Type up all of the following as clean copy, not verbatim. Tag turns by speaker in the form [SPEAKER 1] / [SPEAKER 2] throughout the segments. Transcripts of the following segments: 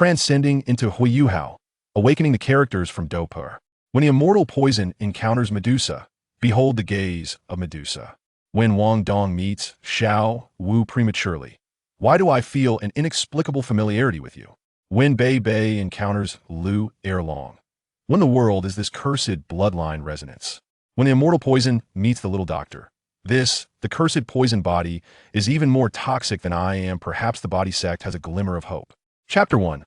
[SPEAKER 1] transcending into Huo Yuhao, awakening the characters from Douluo. When the immortal poison encounters Medusa, behold the gaze of Medusa. When Wang Dong meets Xiao Wu prematurely, why do I feel an inexplicable familiarity with you? When Beibei encounters Liu Erlong, when the world is this cursed bloodline resonance. When the immortal poison meets the little doctor, the cursed poison body, is even more toxic than I am. Perhaps the Body Sect has a glimmer of hope. Chapter 1.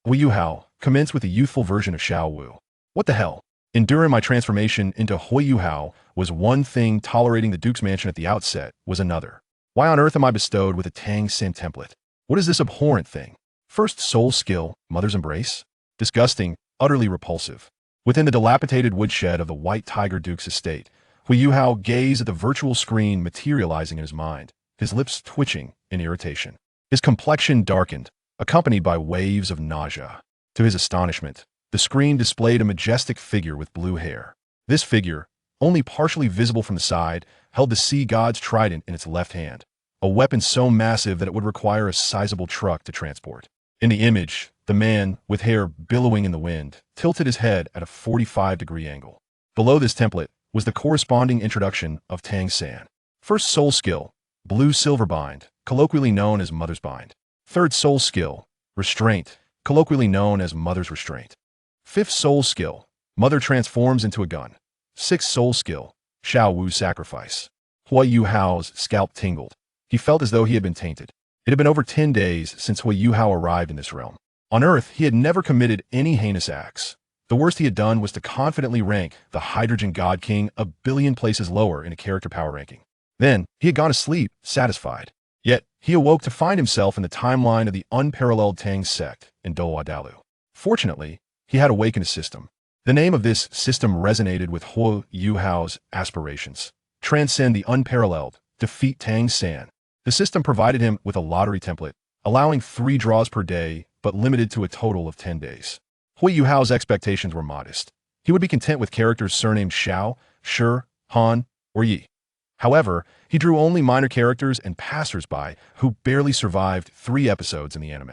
[SPEAKER 1] Huo Yuhao commenced with a youthful version of Xiao Wu. What the hell? Enduring my transformation into Huo Yuhao was one thing, tolerating the Duke's mansion at the outset was another. Why on earth am I bestowed with a Tang Sin template? What is this abhorrent thing? First soul skill, Mother's Embrace? Disgusting, utterly repulsive. Within the dilapidated woodshed of the White Tiger Duke's estate, Huo Yuhao gazed at the virtual screen materializing in his mind, his lips twitching in irritation. His complexion darkened, accompanied by waves of nausea. To his astonishment, the screen displayed a majestic figure with blue hair. This figure, only partially visible from the side, held the sea god's trident in its left hand, a weapon so massive that it would require a sizable truck to transport. In the image, the man, with hair billowing in the wind, tilted his head at a 45-degree angle. Below this template was the corresponding introduction of Tang San. First soul skill, Blue Silver Bind, colloquially known as Mother's Bind. Third soul skill, Restraint, colloquially known as Mother's Restraint. Fifth soul skill, Mother transforms into a gun. Sixth soul skill, Xiao Wu Sacrifice. Huo Yuhao's scalp tingled. He felt as though he had been tainted. It had been over 10 days since Huo Yuhao arrived in this realm. On Earth, he had never committed any heinous acts. The worst he had done was to confidently rank the Hydrogen God King a billion places lower in a character power ranking. Then, he had gone to sleep, satisfied. Yet, he awoke to find himself in the timeline of the unparalleled Tang Sect in Douluo. Fortunately, he had awakened a system. The name of this system resonated with Huo Yuhao's aspirations. Transcend the unparalleled, defeat Tang San. The system provided him with a lottery template, allowing 3 draws per day, but limited to a total of 10 days. Huo Yuhao's expectations were modest. He would be content with characters surnamed Xiao, Shi, Han, or Yi. However, he drew only minor characters and passers-by who barely survived 3 episodes in the anime.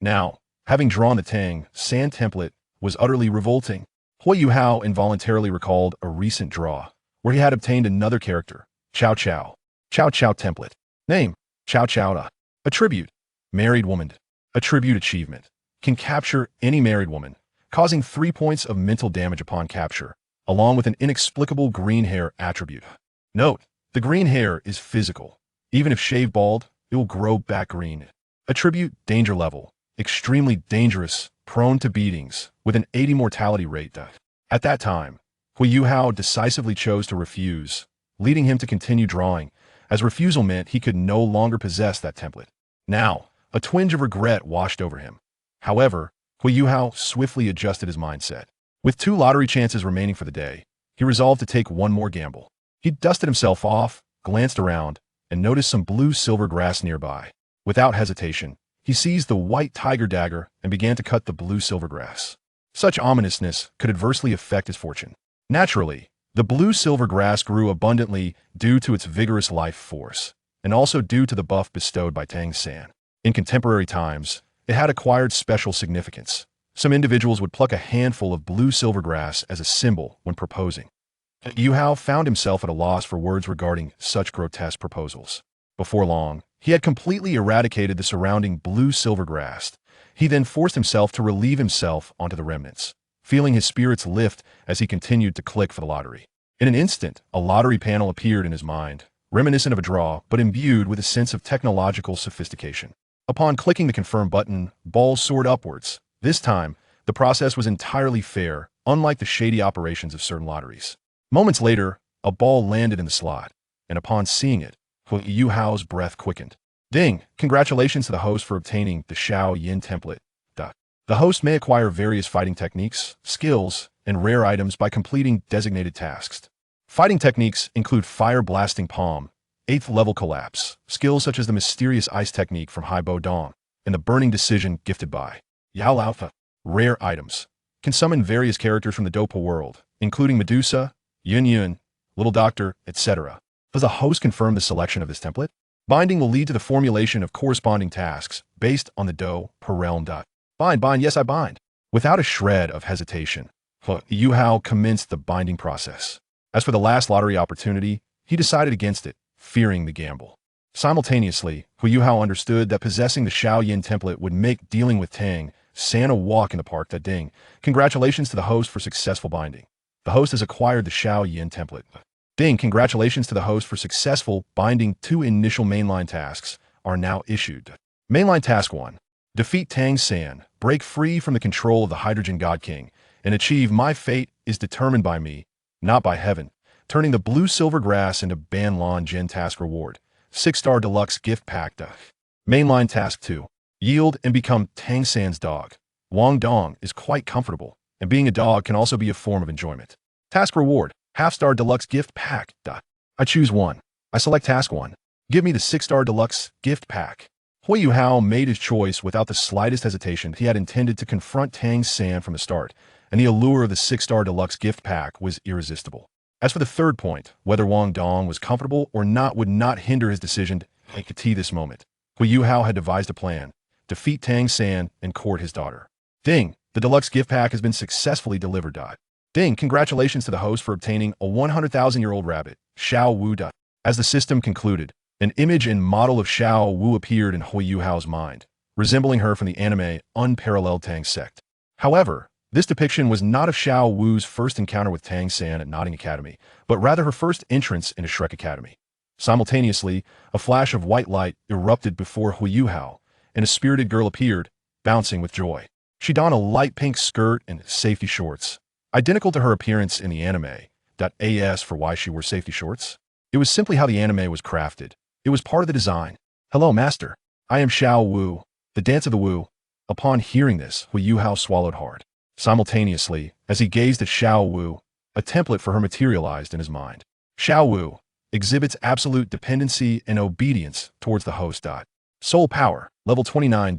[SPEAKER 1] Now, having drawn the Tang San template was utterly revolting. Huo Yuhao involuntarily recalled a recent draw, where he had obtained another character, Chao Chao. Chao Chao template. Name, Chao Chao Da. Attribute, married woman. Attribute achievement. Can capture any married woman, causing 3 points of mental damage upon capture, along with an inexplicable green hair attribute. Note, the green hair is physical. Even if shaved bald, it will grow back green. Attribute, danger level. Extremely dangerous, prone to beatings, with an 80 mortality rate. At that time, Huo Yuhao decisively chose to refuse, leading him to continue drawing, as refusal meant he could no longer possess that template. Now, a twinge of regret washed over him. However, Huo Yuhao swiftly adjusted his mindset. With 2 lottery chances remaining for the day, he resolved to take one more gamble. He dusted himself off, glanced around, and noticed some blue-silver grass nearby. Without hesitation, he seized the white tiger dagger and began to cut the blue-silver grass. Such ominousness could adversely affect his fortune. Naturally, the blue-silver grass grew abundantly due to its vigorous life force, and also due to the buff bestowed by Tang San. In contemporary times, it had acquired special significance. Some individuals would pluck a handful of blue-silver grass as a symbol when proposing. Yuhao found himself at a loss for words regarding such grotesque proposals. Before long, he had completely eradicated the surrounding blue-silver grass. He then forced himself to relieve himself onto the remnants, feeling his spirits lift as he continued to click for the lottery. In an instant, a lottery panel appeared in his mind, reminiscent of a draw, but imbued with a sense of technological sophistication. Upon clicking the confirm button, balls soared upwards. This time, the process was entirely fair, unlike the shady operations of certain lotteries. Moments later, a ball landed in the slot, and upon seeing it, Huo Yuhao's breath quickened. Ding! Congratulations to the host for obtaining the Xiao Yin template. The host may acquire various fighting techniques, skills, and rare items by completing designated tasks. Fighting techniques include Fire Blasting Palm, 8th level Collapse, skills such as the mysterious ice technique from Huo Dong, and the Burning Decision gifted by Yao Alpha. Rare items can summon various characters from the Douluo world, including Medusa, Yun Yun, Little Doctor, etc. Does the host confirm the selection of this template? Binding will lead to the formulation of corresponding tasks based on the Do per realm. Bind, bind, yes, I bind. Without a shred of hesitation, Huo Yuhao commenced the binding process. As for the last lottery opportunity, he decided against it, fearing the gamble. Simultaneously, Huo Yuhao understood that possessing the Shaoyin template would make dealing with Tang San a walk in the park. That ding. Congratulations to the host for successful binding. The host has acquired the Shaoyin template. Ding. Congratulations to the host for successful binding. 2 initial mainline tasks are now issued. Mainline Task 1. Defeat Tang San, break free from the control of the Hydrogen God King, and achieve my fate is determined by me, not by heaven. Turning the blue silver grass into Banlon Gen Task Reward. 6-star Deluxe Gift Pack. Mainline Task 2. Yield and become Tang San's dog. Wang Dong is quite comfortable, and being a dog can also be a form of enjoyment. Task Reward. Half-star Deluxe Gift Pack. I choose 1. I select Task 1. Give me the 6-star Deluxe Gift Pack. Huo Yuhao made his choice without the slightest hesitation. He had intended to confront Tang San from the start, and the allure of the 6-star Deluxe Gift Pack was irresistible. As for the third point, whether Wang Dong was comfortable or not would not hinder his decision to this moment. Huo Yuhao had devised a plan: defeat Tang San and court his daughter. Ding! The Deluxe Gift Pack has been successfully delivered. Ding! Congratulations to the host for obtaining a 100,000-year-old rabbit, Xiao Wu. As the system concluded, an image and model of Xiao Wu appeared in Huo Yuhao's mind, resembling her from the anime Unparalleled Tang Sect. However, this depiction was not of Xiao Wu's first encounter with Tang San at Notting Academy, but rather her first entrance into Shrek Academy. Simultaneously, a flash of white light erupted before Huo Yuhao, and a spirited girl appeared, bouncing with joy. She donned a light pink skirt and safety shorts, identical to her appearance in the anime. As for why she wore safety shorts? It was simply how the anime was crafted. It was part of the design. Hello, master. I am Xiao Wu, the dance of the Wu. Upon hearing this, Huo Yuhao swallowed hard. Simultaneously, as he gazed at Xiao Wu, a template for her materialized in his mind. Xiao Wu exhibits absolute dependency and obedience towards the host. Soul Power, level 29.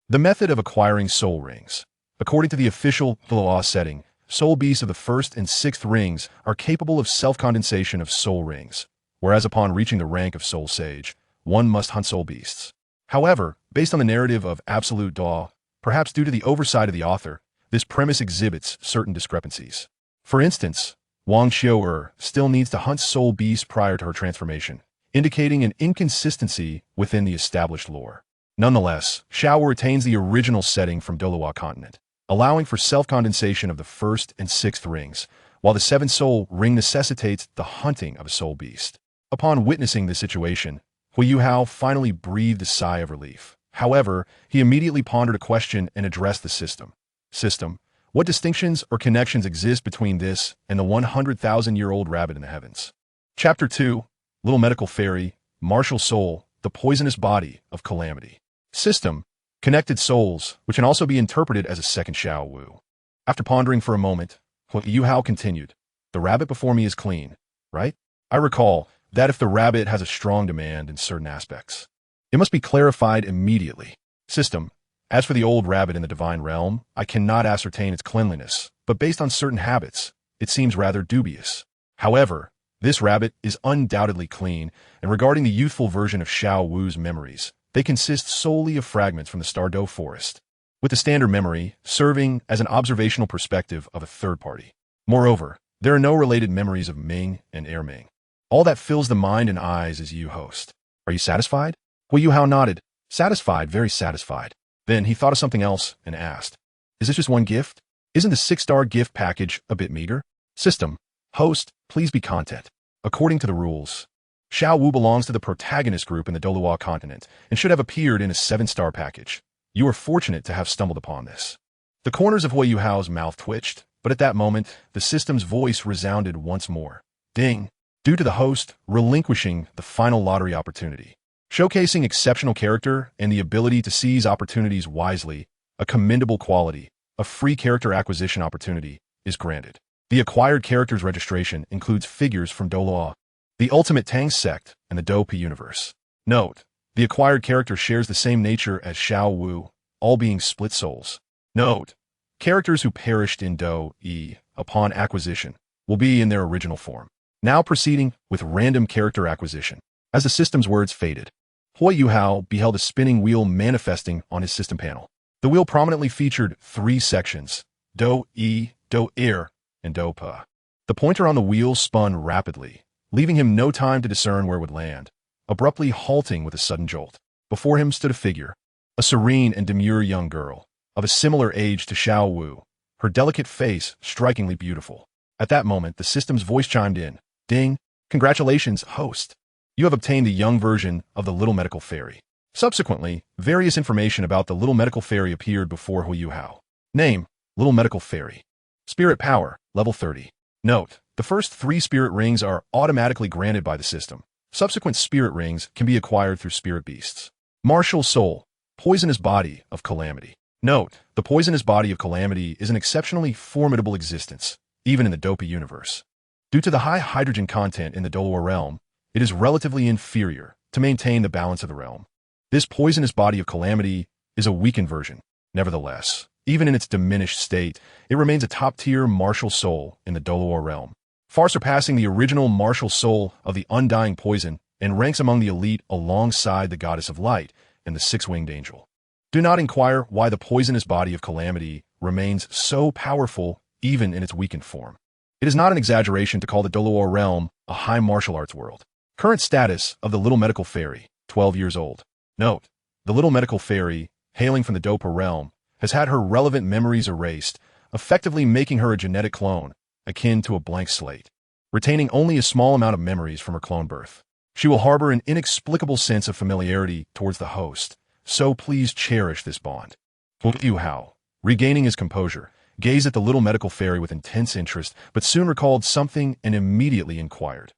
[SPEAKER 1] The method of acquiring soul rings. According to the official law setting, soul beasts of the 1st and 6th rings are capable of self-condensation of soul rings, whereas upon reaching the rank of Soul Sage, one must hunt soul beasts. However, based on the narrative of Absolute Daw, perhaps due to the oversight of the author, this premise exhibits certain discrepancies. For instance, Wang Xiao still needs to hunt soul beasts prior to her transformation, indicating an inconsistency within the established lore. Nonetheless, Xiao Wu retains the original setting from Douluo continent, allowing for self-condensation of the 1st and 6th rings, while the 7th soul ring necessitates the hunting of a soul beast. Upon witnessing this situation, Huo Yuhao finally breathed a sigh of relief. However, he immediately pondered a question and addressed the system. System, what distinctions or connections exist between this and the 100,000-year-old rabbit in the heavens? Chapter 2, Little Medical Fairy, Martial Soul, the Poisonous Body of Calamity. System, connected souls, which can also be interpreted as a second Xiao Wu. After pondering for a moment, Huo Yuhao continued, the rabbit before me is clean, right? I recall that if the rabbit has a strong demand in certain aspects, it must be clarified immediately. System, as for the old rabbit in the divine realm, I cannot ascertain its cleanliness, but based on certain habits, it seems rather dubious. However, this rabbit is undoubtedly clean, and regarding the youthful version of Xiao Wu's memories, they consist solely of fragments from the Stardow forest, with the standard memory serving as an observational perspective of a third party. Moreover, there are no related memories of Ming and Erming. All that fills the mind and eyes is you, host. Are you satisfied? Huo Yuhao nodded. Satisfied, very satisfied. Then he thought of something else and asked, is this just one gift? Isn't the 6-star gift package a bit meager? System, host, please be content. According to the rules, Xiao Wu belongs to the protagonist group in the Douluo continent and should have appeared in a 7-star package. You are fortunate to have stumbled upon this. The corners of Huo Yuhao's mouth twitched, but at that moment, the system's voice resounded once more. Ding! Due to the host relinquishing the final lottery opportunity. Showcasing exceptional character and the ability to seize opportunities wisely, a commendable quality, a free character acquisition opportunity, is granted. The acquired character's registration includes figures from Douluo, the Ultimate Tang Sect, and the Dope universe. Note, the acquired character shares the same nature as Xiao Wu, all being split souls. Note, characters who perished in Do-E upon acquisition will be in their original form. Now proceeding with random character acquisition. As the system's words faded, Huo Yuhao beheld a spinning wheel manifesting on his system panel. The wheel prominently featured 3 sections, Do E, Do Ir, and Do Pa. The pointer on the wheel spun rapidly, leaving him no time to discern where it would land, abruptly halting with a sudden jolt. Before him stood a figure, a serene and demure young girl, of a similar age to Xiao Wu, her delicate face strikingly beautiful. At that moment, the system's voice chimed in. Ding! Congratulations, host! You have obtained the young version of the Little Medical Fairy. Subsequently, various information about the Little Medical Fairy appeared before Huo Yuhao. Name, Little Medical Fairy. Spirit Power, level 30. Note, the first 3 spirit rings are automatically granted by the system. Subsequent spirit rings can be acquired through spirit beasts. Martial Soul, Poisonous Body of Calamity. Note, the Poisonous Body of Calamity is an exceptionally formidable existence, even in the Dopa universe. Due to the high hydrogen content in the Douluo realm, it is relatively inferior to maintain the balance of the realm. This Poisonous Body of Calamity is a weakened version. Nevertheless, even in its diminished state, it remains a top-tier martial soul in the Douluo realm, far surpassing the original martial soul of the Undying Poison and ranks among the elite alongside the Goddess of Light and the Six-Winged Angel. Do not inquire why the Poisonous Body of Calamity remains so powerful even in its weakened form. It is not an exaggeration to call the Douluo realm a high martial arts world. Current status of the Little Medical Fairy, 12 years old. Note, the Little Medical Fairy, hailing from the Dopa realm, has had her relevant memories erased, effectively making her a genetic clone, akin to a blank slate. Retaining only a small amount of memories from her clone birth, she will harbor an inexplicable sense of familiarity towards the host, so please cherish this bond. Huo Yuhao, regaining his composure, gazed at the Little Medical Fairy with intense interest, but soon recalled something and immediately inquired.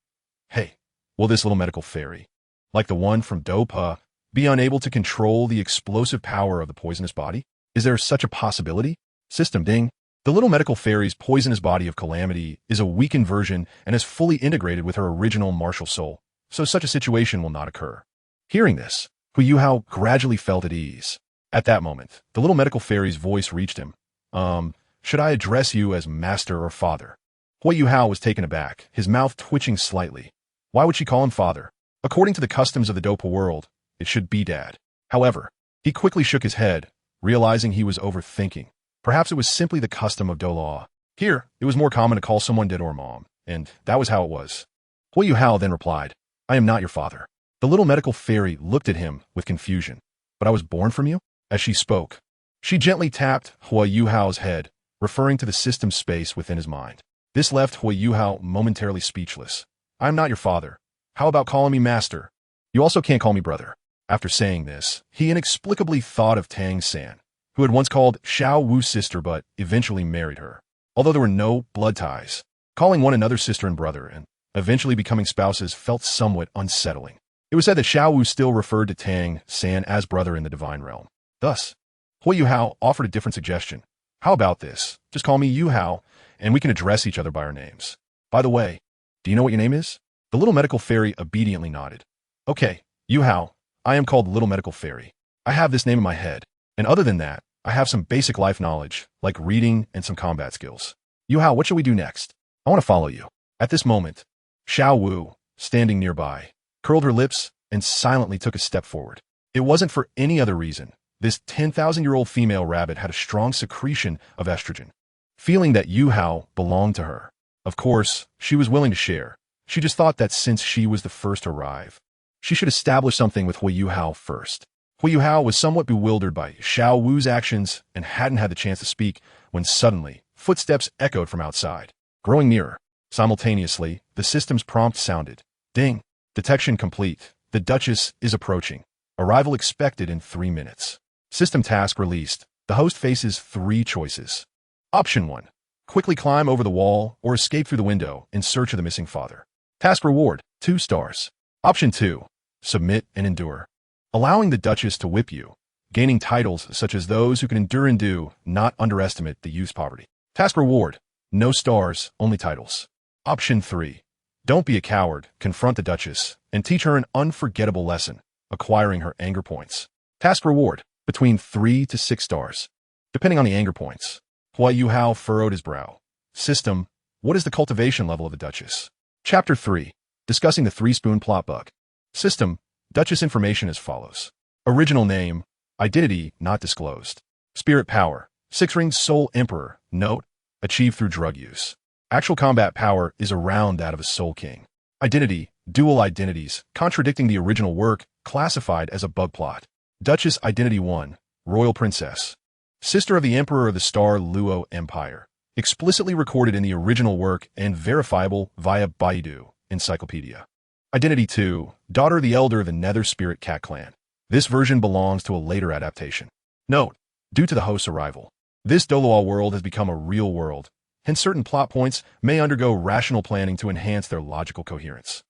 [SPEAKER 1] Hey, will this Little Medical Fairy, like the one from Dopa, be unable to control the explosive power of the poisonous body? Is there such a possibility? System ding. The Little Medical Fairy's Poisonous Body of Calamity is a weakened version and is fully integrated with her original martial soul, so such a situation will not occur. Hearing this, Huo Yuhao gradually felt at ease. At that moment, the Little Medical Fairy's voice reached him. Should I address you as master or father? Huo Yuhao was taken aback, his mouth twitching slightly. Why would she call him father? According to the customs of the Dopa world, it should be dad. However, he quickly shook his head, realizing he was overthinking. Perhaps it was simply the custom of Douluo. Here, it was more common to call someone dad or mom, and that was how it was. Huo Yuhao then replied, I am not your father. The Little Medical Fairy looked at him with confusion. But I was born from you? As she spoke, she gently tapped Huo Yuhao's head, referring to the system space within his mind. This left Huo Yuhao momentarily speechless. I am not your father. How about calling me master? You also can't call me brother. After saying this, he inexplicably thought of Tang San, who had once called Xiao Wu's sister but eventually married her. Although there were no blood ties, calling one another sister and brother and eventually becoming spouses felt somewhat unsettling. It was said that Xiao Wu still referred to Tang San as brother in the divine realm. Thus, Huo Yuhao offered a different suggestion. How about this? Just call me Yuhao, and we can address each other by our names. By the way, do you know what your name is? The Little Medical Fairy obediently nodded. Okay, Yuhao, I am called Little Medical Fairy. I have this name in my head, and other than that, I have some basic life knowledge, like reading and some combat skills. Yuhao, what shall we do next? I want to follow you. At this moment, Xiao Wu, standing nearby, curled her lips and silently took a step forward. It wasn't for any other reason. This 10,000-year-old female rabbit had a strong secretion of estrogen. Feeling that Yuhao belonged to her, of course, she was willing to share. She just thought that since she was the first to arrive, she should establish something with Huo Yuhao first. Huo Yuhao was somewhat bewildered by Xiao Wu's actions and hadn't had the chance to speak when suddenly footsteps echoed from outside, growing nearer. Simultaneously, the system's prompt sounded. Ding. Detection complete. The Duchess is approaching. Arrival expected in 3 minutes. System task released. The host faces 3 choices. Option 1. Quickly climb over the wall or escape through the window in search of the missing father. Task reward, 2 stars. Option 2. Submit and endure. Allowing the Duchess to whip you, gaining titles such as those who can endure and do not underestimate the youth's poverty. Task reward, no stars, only titles. Option 3. Don't be a coward, confront the Duchess, and teach her an unforgettable lesson, acquiring her anger points. Task reward, between 3 to 6 stars, depending on the anger points. Huo Yuhao furrowed his brow. System, what is the cultivation level of the Duchess? Chapter 3. Discussing the 3-spoon plot bug. System, Duchess information as follows. Original name, identity not disclosed. Spirit power. 6 rings Soul Emperor. Note, achieved through drug use. Actual combat power is around that of a Soul King. Identity. Dual identities, contradicting the original work, classified as a bug plot. Duchess Identity 1. Royal Princess. Sister of the Emperor of the Star Luo Empire. Explicitly recorded in the original work and verifiable via Baidu Encyclopedia. Identity 2. Daughter of the Elder of the Nether Spirit Cat Clan. This version belongs to a later adaptation. Note, due to the host's arrival, this Douluo world has become a real world, hence certain plot points may undergo rational planning to enhance their logical coherence.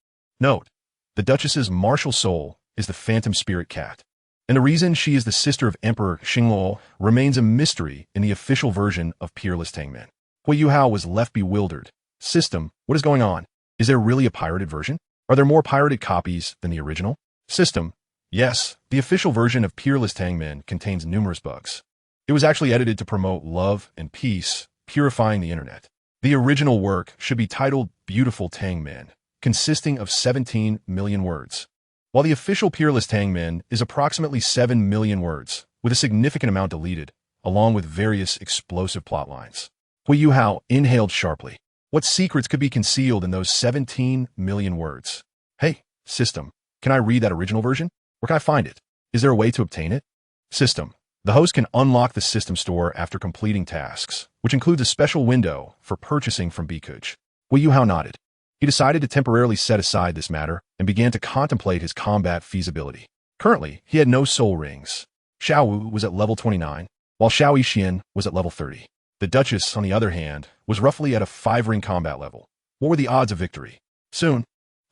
[SPEAKER 1] Note, the Duchess's martial soul is the Phantom Spirit Cat, and the reason she is the sister of Emperor Xingluo remains a mystery in the official version of Peerless Tangman. Huo Yuhao was left bewildered. System, what is going on? Is there really a pirated version? Are there more pirated copies than the original? System, yes, the official version of Peerless Tangman contains numerous bugs. It was actually edited to promote love and peace, purifying the internet. The original work should be titled Beautiful Tangman, consisting of 17 million words, while the official Peerless Tangman is approximately 7 million words, with a significant amount deleted, along with various explosive plot lines. Huo Yuhao inhaled sharply. What secrets could be concealed in those 17 million words? Hey, system, can I read that original version? Where can I find it? Is there a way to obtain it? System, the host can unlock the system store after completing tasks, which includes a special window for purchasing from Bikuj. Huo Yuhao nodded. He decided to temporarily set aside this matter and began to contemplate his combat feasibility. Currently, he had no soul rings. Xiao Wu was at level 29, while Xiao Yixian was at level 30. The Duchess, on the other hand, was roughly at a 5-ring combat level. What were the odds of victory? Soon,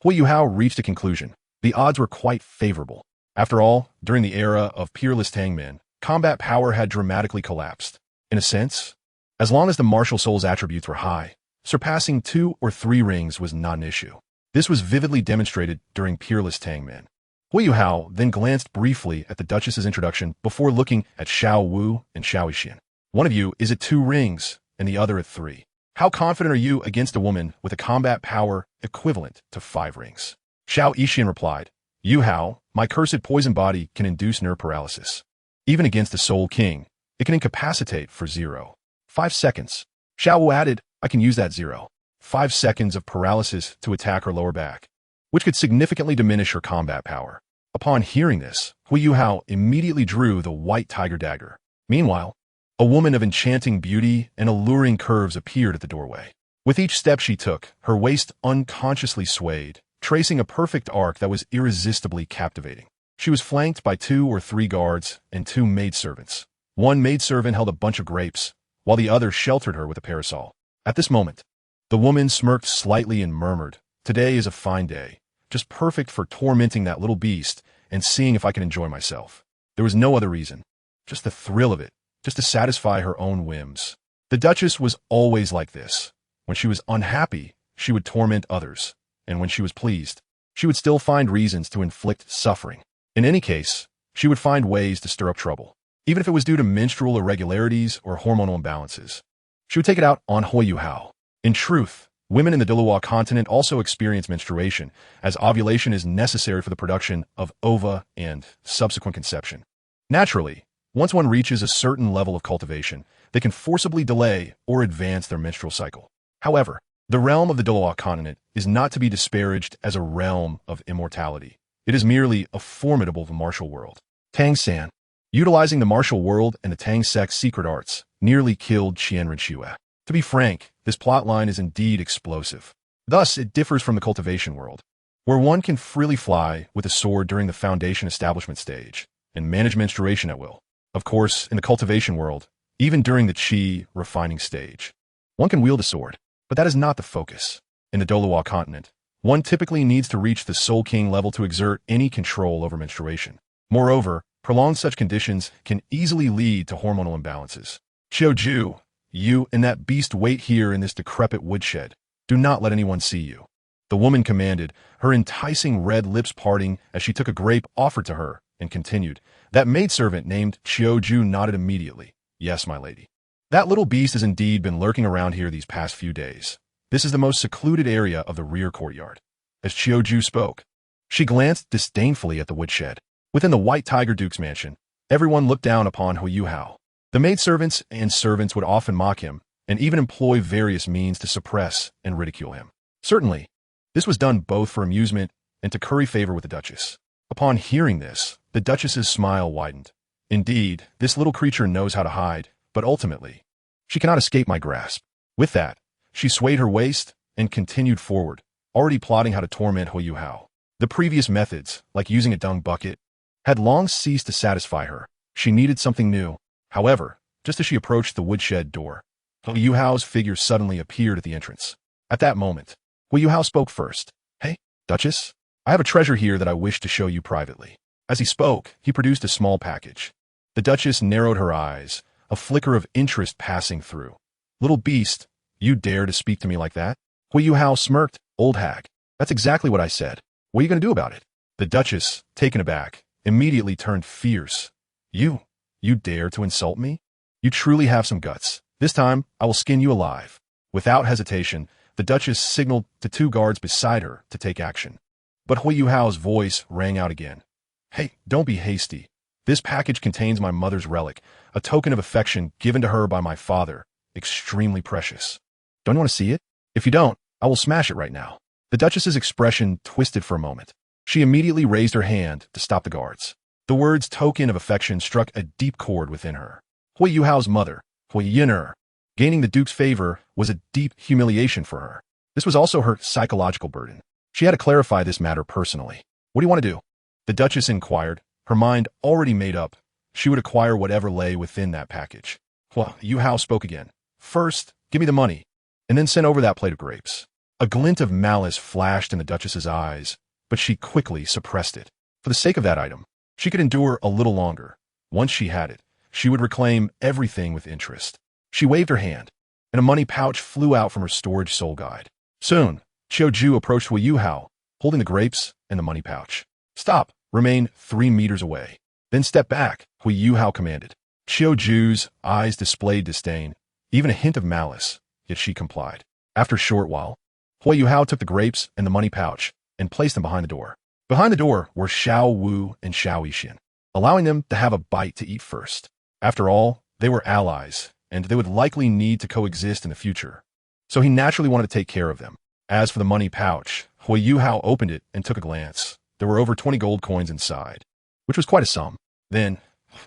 [SPEAKER 1] Huo Yuhao reached a conclusion. The odds were quite favorable. After all, during the era of Peerless Tangman, combat power had dramatically collapsed. In a sense, as long as the martial soul's attributes were high, surpassing 2 or 3 rings was not an issue. This was vividly demonstrated during Peerless Tangman. Huo Yuhao then glanced briefly at the Duchess's introduction before looking at Xiao Wu and Xiao Yixian. One of you is at 2 rings and the other at 3. How confident are you against a woman with a combat power equivalent to 5 rings? Xiao Yixian replied, Yuhao, my cursed poison body can induce nerve paralysis. Even against the Soul King, it can incapacitate for 0.5 seconds. Xiao Wu added, I can use that 0.5 seconds of paralysis to attack her lower back, which could significantly diminish her combat power. Upon hearing this, Huo Yuhao immediately drew the white tiger dagger. Meanwhile, a woman of enchanting beauty and alluring curves appeared at the doorway. With each step she took, her waist unconsciously swayed, tracing a perfect arc that was irresistibly captivating. She was flanked by 2 or 3 guards and 2 maidservants. One maidservant held a bunch of grapes, while the other sheltered her with a parasol. At this moment, the woman smirked slightly and murmured, Today is a fine day, just perfect for tormenting that little beast and seeing if I can enjoy myself. There was no other reason, just the thrill of it, just to satisfy her own whims. The Duchess was always like this. When she was unhappy, she would torment others, and when she was pleased, she would still find reasons to inflict suffering. In any case, she would find ways to stir up trouble, even if it was due to menstrual irregularities or hormonal imbalances. She would take it out on Huo Yuhao. In truth, women in the Douluo continent also experience menstruation, as ovulation is necessary for the production of ova and subsequent conception. Naturally, once one reaches a certain level of cultivation, they can forcibly delay or advance their menstrual cycle. However, the realm of the Douluo continent is not to be disparaged as a realm of immortality. It is merely a formidable martial world. Tang San, utilizing the martial world and the Tang Sect's secret arts, nearly killed Qian Renxue. To be frank, this plotline is indeed explosive. Thus, it differs from the cultivation world, where one can freely fly with a sword during the foundation establishment stage and manage menstruation at will. Of course, in the cultivation world, even during the Qi refining stage, one can wield a sword, but that is not the focus. In the Douluo continent, one typically needs to reach the Soul King level to exert any control over menstruation. Moreover, prolonged such conditions can easily lead to hormonal imbalances. Qiu, you and that beast wait here in this decrepit woodshed. Do not let anyone see you. The woman commanded, her enticing red lips parting as she took a grape offered to her, and continued. That maidservant named Qiu nodded immediately. Yes, my lady. That little beast has indeed been lurking around here these past few days. This is the most secluded area of the rear courtyard. As Qiu spoke, she glanced disdainfully at the woodshed. Within the White Tiger Duke's mansion, everyone looked down upon Huo Yuhao. The maidservants and servants would often mock him, and even employ various means to suppress and ridicule him. Certainly, this was done both for amusement and to curry favor with the Duchess. Upon hearing this, the Duchess's smile widened. Indeed, this little creature knows how to hide, but ultimately, she cannot escape my grasp. With that, she swayed her waist and continued forward, already plotting how to torment Huo Yuhao. The previous methods, like using a dung bucket, had long ceased to satisfy her. She needed something new. However, just as she approached the woodshed door, Huo Yuhao's figure suddenly appeared at the entrance. At that moment, Huo Yuhao spoke first. "Hey, Duchess, I have a treasure here that I wish to show you privately." As he spoke, he produced a small package. The Duchess narrowed her eyes, a flicker of interest passing through. "Little beast, you dare to speak to me like that?" Huo Yuhao smirked. "Old hag, that's exactly what I said. What are you going to do about it?" The Duchess, taken aback, immediately turned fierce. You dare to insult me? You truly have some guts. This time, I will skin you alive." Without hesitation, the Duchess signaled to two guards beside her to take action. But Huo Yuhao's voice rang out again. "Hey, don't be hasty. This package contains my mother's relic, a token of affection given to her by my father, extremely precious. Don't you want to see it? If you don't, I will smash it right now." The Duchess's expression twisted for a moment. She immediately raised her hand to stop the guards. The words token of affection struck a deep chord within her. Huo Yuhao's mother, Huo Yuhao, gaining the Duke's favor was a deep humiliation for her. This was also her psychological burden. She had to clarify this matter personally. "What do you want to do?" The Duchess inquired, her mind already made up. She would acquire whatever lay within that package. Huo Yuhao spoke again. "First, give me the money, and then send over that plate of grapes." A glint of malice flashed in the Duchess's eyes, but she quickly suppressed it. For the sake of that item, she could endure a little longer. Once she had it, she would reclaim everything with interest. She waved her hand, and a money pouch flew out from her storage soul guide. Soon, Qiao Ju approached Huo Yuhao, holding the grapes and the money pouch. "Stop. Remain 3 meters away. Then step back," Huo Yuhao commanded. Qiao Ju's eyes displayed disdain, even a hint of malice, yet she complied. After a short while, Huo Yuhao took the grapes and the money pouch and placed them behind the door. Behind the door were Xiao Wu and Xiao Yixin, allowing them to have a bite to eat first. After all, they were allies, and they would likely need to coexist in the future. So he naturally wanted to take care of them. As for the money pouch, Huo Yuhao opened it and took a glance. There were over 20 gold coins inside, which was quite a sum. Then,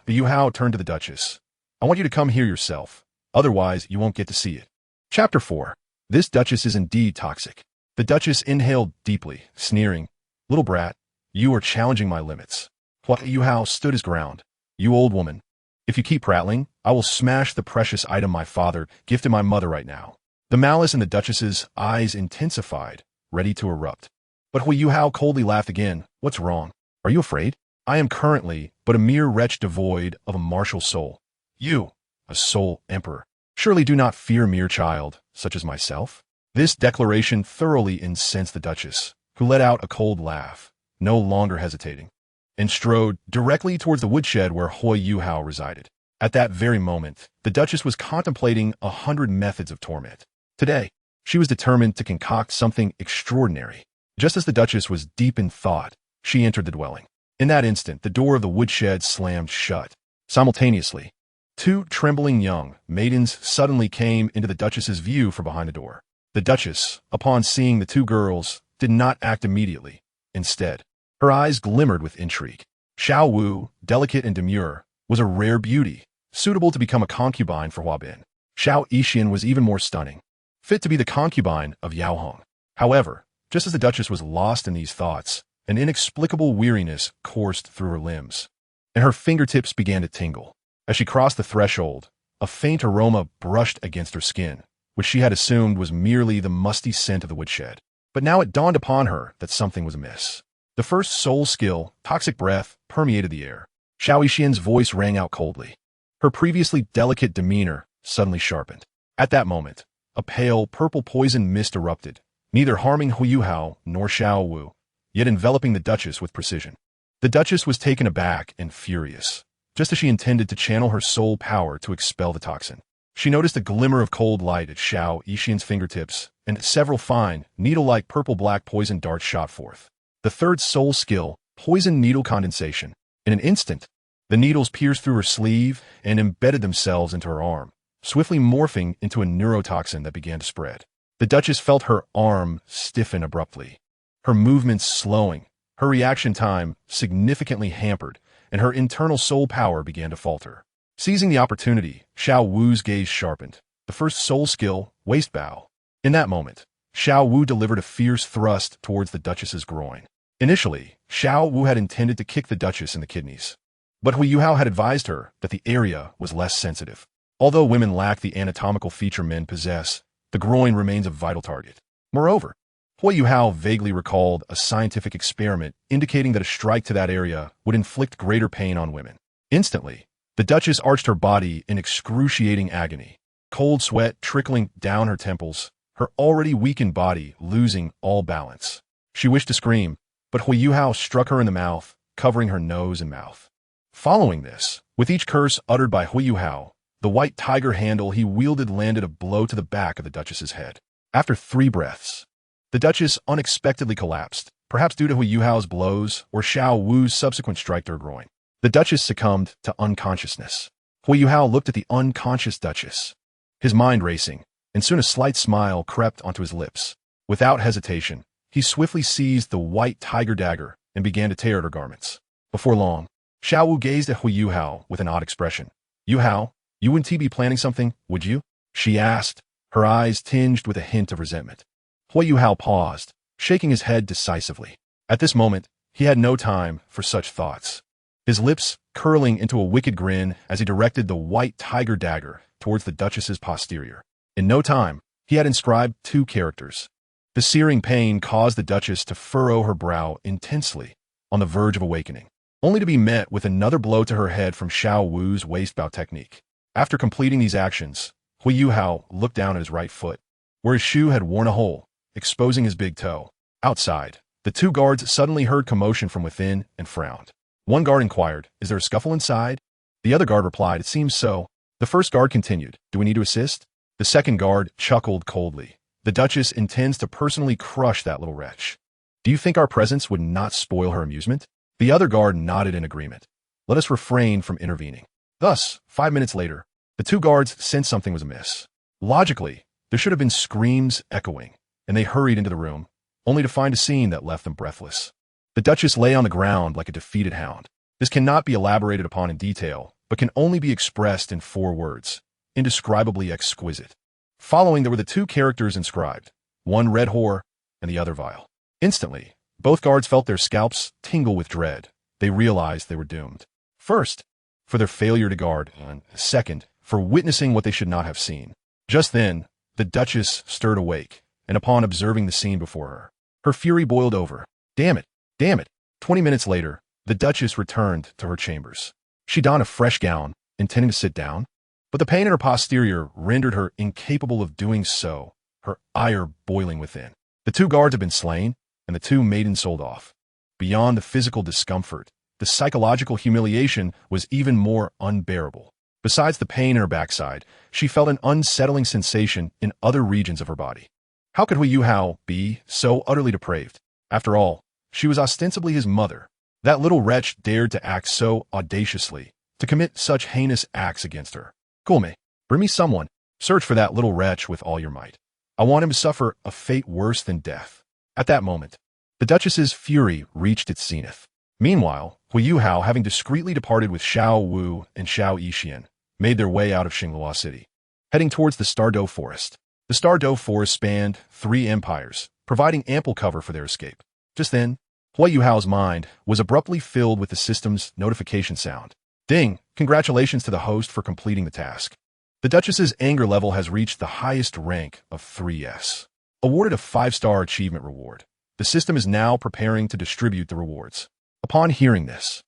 [SPEAKER 1] the Yuhao turned to the Duchess. "I want you to come here yourself. Otherwise, you won't get to see it." Chapter 4. This Duchess is indeed toxic. The Duchess inhaled deeply, sneering. "Little brat, you are challenging my limits." Huo Yuhao stood his ground. "You old woman. If you keep prattling, I will smash the precious item my father gifted my mother right now." The malice in the Duchess's eyes intensified, ready to erupt. But Huo Yuhao coldly laughed again. "What's wrong? Are you afraid? I am currently but a mere wretch devoid of a martial soul. You, a soul emperor, surely do not fear a mere child, such as myself?" This declaration thoroughly incensed the Duchess, who let out a cold laugh, no longer hesitating, and strode directly towards the woodshed where Huo Yuhao resided. At that very moment, the Duchess was contemplating 100 methods of torment. Today, she was determined to concoct something extraordinary. Just as the Duchess was deep in thought, she entered the dwelling. In that instant, the door of the woodshed slammed shut. Simultaneously, 2 trembling young maidens suddenly came into the Duchess's view from behind the door. The Duchess, upon seeing the 2 girls, did not act immediately. Instead, her eyes glimmered with intrigue. Xiao Wu, delicate and demure, was a rare beauty, suitable to become a concubine for Hua Bin. Xiao Yixin was even more stunning, fit to be the concubine of Yao Hong. However, just as the Duchess was lost in these thoughts, an inexplicable weariness coursed through her limbs, and her fingertips began to tingle. As she crossed the threshold, a faint aroma brushed against her skin, which she had assumed was merely the musty scent of the woodshed. But now it dawned upon her that something was amiss. The first soul skill, toxic breath, permeated the air. Xiao Yixin's voice rang out coldly. Her previously delicate demeanor suddenly sharpened. At that moment, a pale purple poison mist erupted, neither harming Huo Yuhao nor Xiao Wu, yet enveloping the Duchess with precision. The Duchess was taken aback and furious, just as she intended to channel her soul power to expel the toxin. She noticed a glimmer of cold light at Xiao Yixin's fingertips, and several fine, needle-like purple-black poison darts shot forth. The third soul skill, poison needle condensation. In an instant, The needles pierced through her sleeve and embedded themselves into her arm, swiftly morphing into a neurotoxin that began to spread. The Duchess felt her arm stiffen abruptly, her movements slowing, her reaction time significantly hampered, and her internal soul power began to falter. Seizing the opportunity, Xiao Wu's gaze sharpened. The first soul skill, waist bow. In that moment, Xiao Wu delivered a fierce thrust towards the Duchess's groin. Initially, Xiao Wu had intended to kick the Duchess in the kidneys, but Huo Yuhao had advised her that the area was less sensitive. Although women lack the anatomical feature men possess, the groin remains a vital target. Moreover, Huo Yuhao vaguely recalled a scientific experiment indicating that a strike to that area would inflict greater pain on women. Instantly, the Duchess arched her body in excruciating agony, cold sweat trickling down her temples, her already weakened body losing all balance. She wished to scream, but Huo Yuhao struck her in the mouth, covering her nose and mouth. Following this, with each curse uttered by Huo Yuhao, the white tiger handle he wielded landed a blow to the back of the Duchess's head. After 3 breaths, the Duchess unexpectedly collapsed, perhaps due to Huo Yuhao's blows or Xiao Wu's subsequent strike to her groin. The Duchess succumbed to unconsciousness. Huo Yuhao looked at the unconscious Duchess, his mind racing, and soon a slight smile crept onto his lips. Without hesitation, he swiftly seized the white tiger dagger and began to tear at her garments. Before long, Xiao Wu gazed at Huo Yuhao with an odd expression. "Yuhao, you wouldn't be planning something, would you?" she asked, her eyes tinged with a hint of resentment. Huo Yuhao paused, shaking his head decisively. At this moment, he had no time for such thoughts, his lips curling into a wicked grin as he directed the white tiger dagger towards the Duchess's posterior. In no time, he had inscribed 2 characters. The searing pain caused the Duchess to furrow her brow intensely, on the verge of awakening, only to be met with another blow to her head from Xiao Wu's waist bow technique. After completing these actions, Huo Yuhao looked down at his right foot, where his shoe had worn a hole, exposing his big toe. Outside, the 2 guards suddenly heard commotion from within and frowned. One guard inquired, "Is there a scuffle inside?" The other guard replied, "It seems so." The first guard continued, "Do we need to assist?" The second guard chuckled coldly. "The Duchess intends to personally crush that little wretch. Do you think our presence would not spoil her amusement?" The other guard nodded in agreement. "Let us refrain from intervening." Thus, 5 minutes later, the 2 guards sensed something was amiss. Logically, there should have been screams echoing, and they hurried into the room, only to find a scene that left them breathless. The Duchess lay on the ground like a defeated hound. This cannot be elaborated upon in detail, but can only be expressed in 4 words: indescribably exquisite. Following, there were the 2 characters inscribed, one red whore and the other vile. Instantly, both guards felt their scalps tingle with dread. They realized they were doomed. First, for their failure to guard, and second, for witnessing what they should not have seen. Just then, the Duchess stirred awake, and upon observing the scene before her fury boiled over. Damn it! Damn it! 20 minutes later, the Duchess returned to her chambers. She donned a fresh gown, intending to sit down, but the pain in her posterior rendered her incapable of doing so, her ire boiling within. The 2 guards had been slain, and the 2 maidens sold off. Beyond the physical discomfort, the psychological humiliation was even more unbearable. Besides the pain in her backside, she felt an unsettling sensation in other regions of her body. How could Huo Yuhao be so utterly depraved? After all, she was ostensibly his mother. That little wretch dared to act so audaciously, to commit such heinous acts against her. Gulme, bring me someone. Search for that little wretch with all your might. I want him to suffer a fate worse than death. At that moment, the Duchess's fury reached its zenith. Meanwhile, Huo Yuhao, having discreetly departed with Xiao Wu and Xiao Yixian, made their way out of Xinghua City, heading towards the Stardow Forest. The Stardow Forest spanned 3 empires, providing ample cover for their escape. Just then, Huo Yuhao's mind was abruptly filled with the system's notification sound. Ding! Congratulations to the host for completing the task. The Duchess's anger level has reached the highest rank of 3S. Awarded a 5-star achievement reward. The system is now preparing to distribute the rewards. Upon hearing this,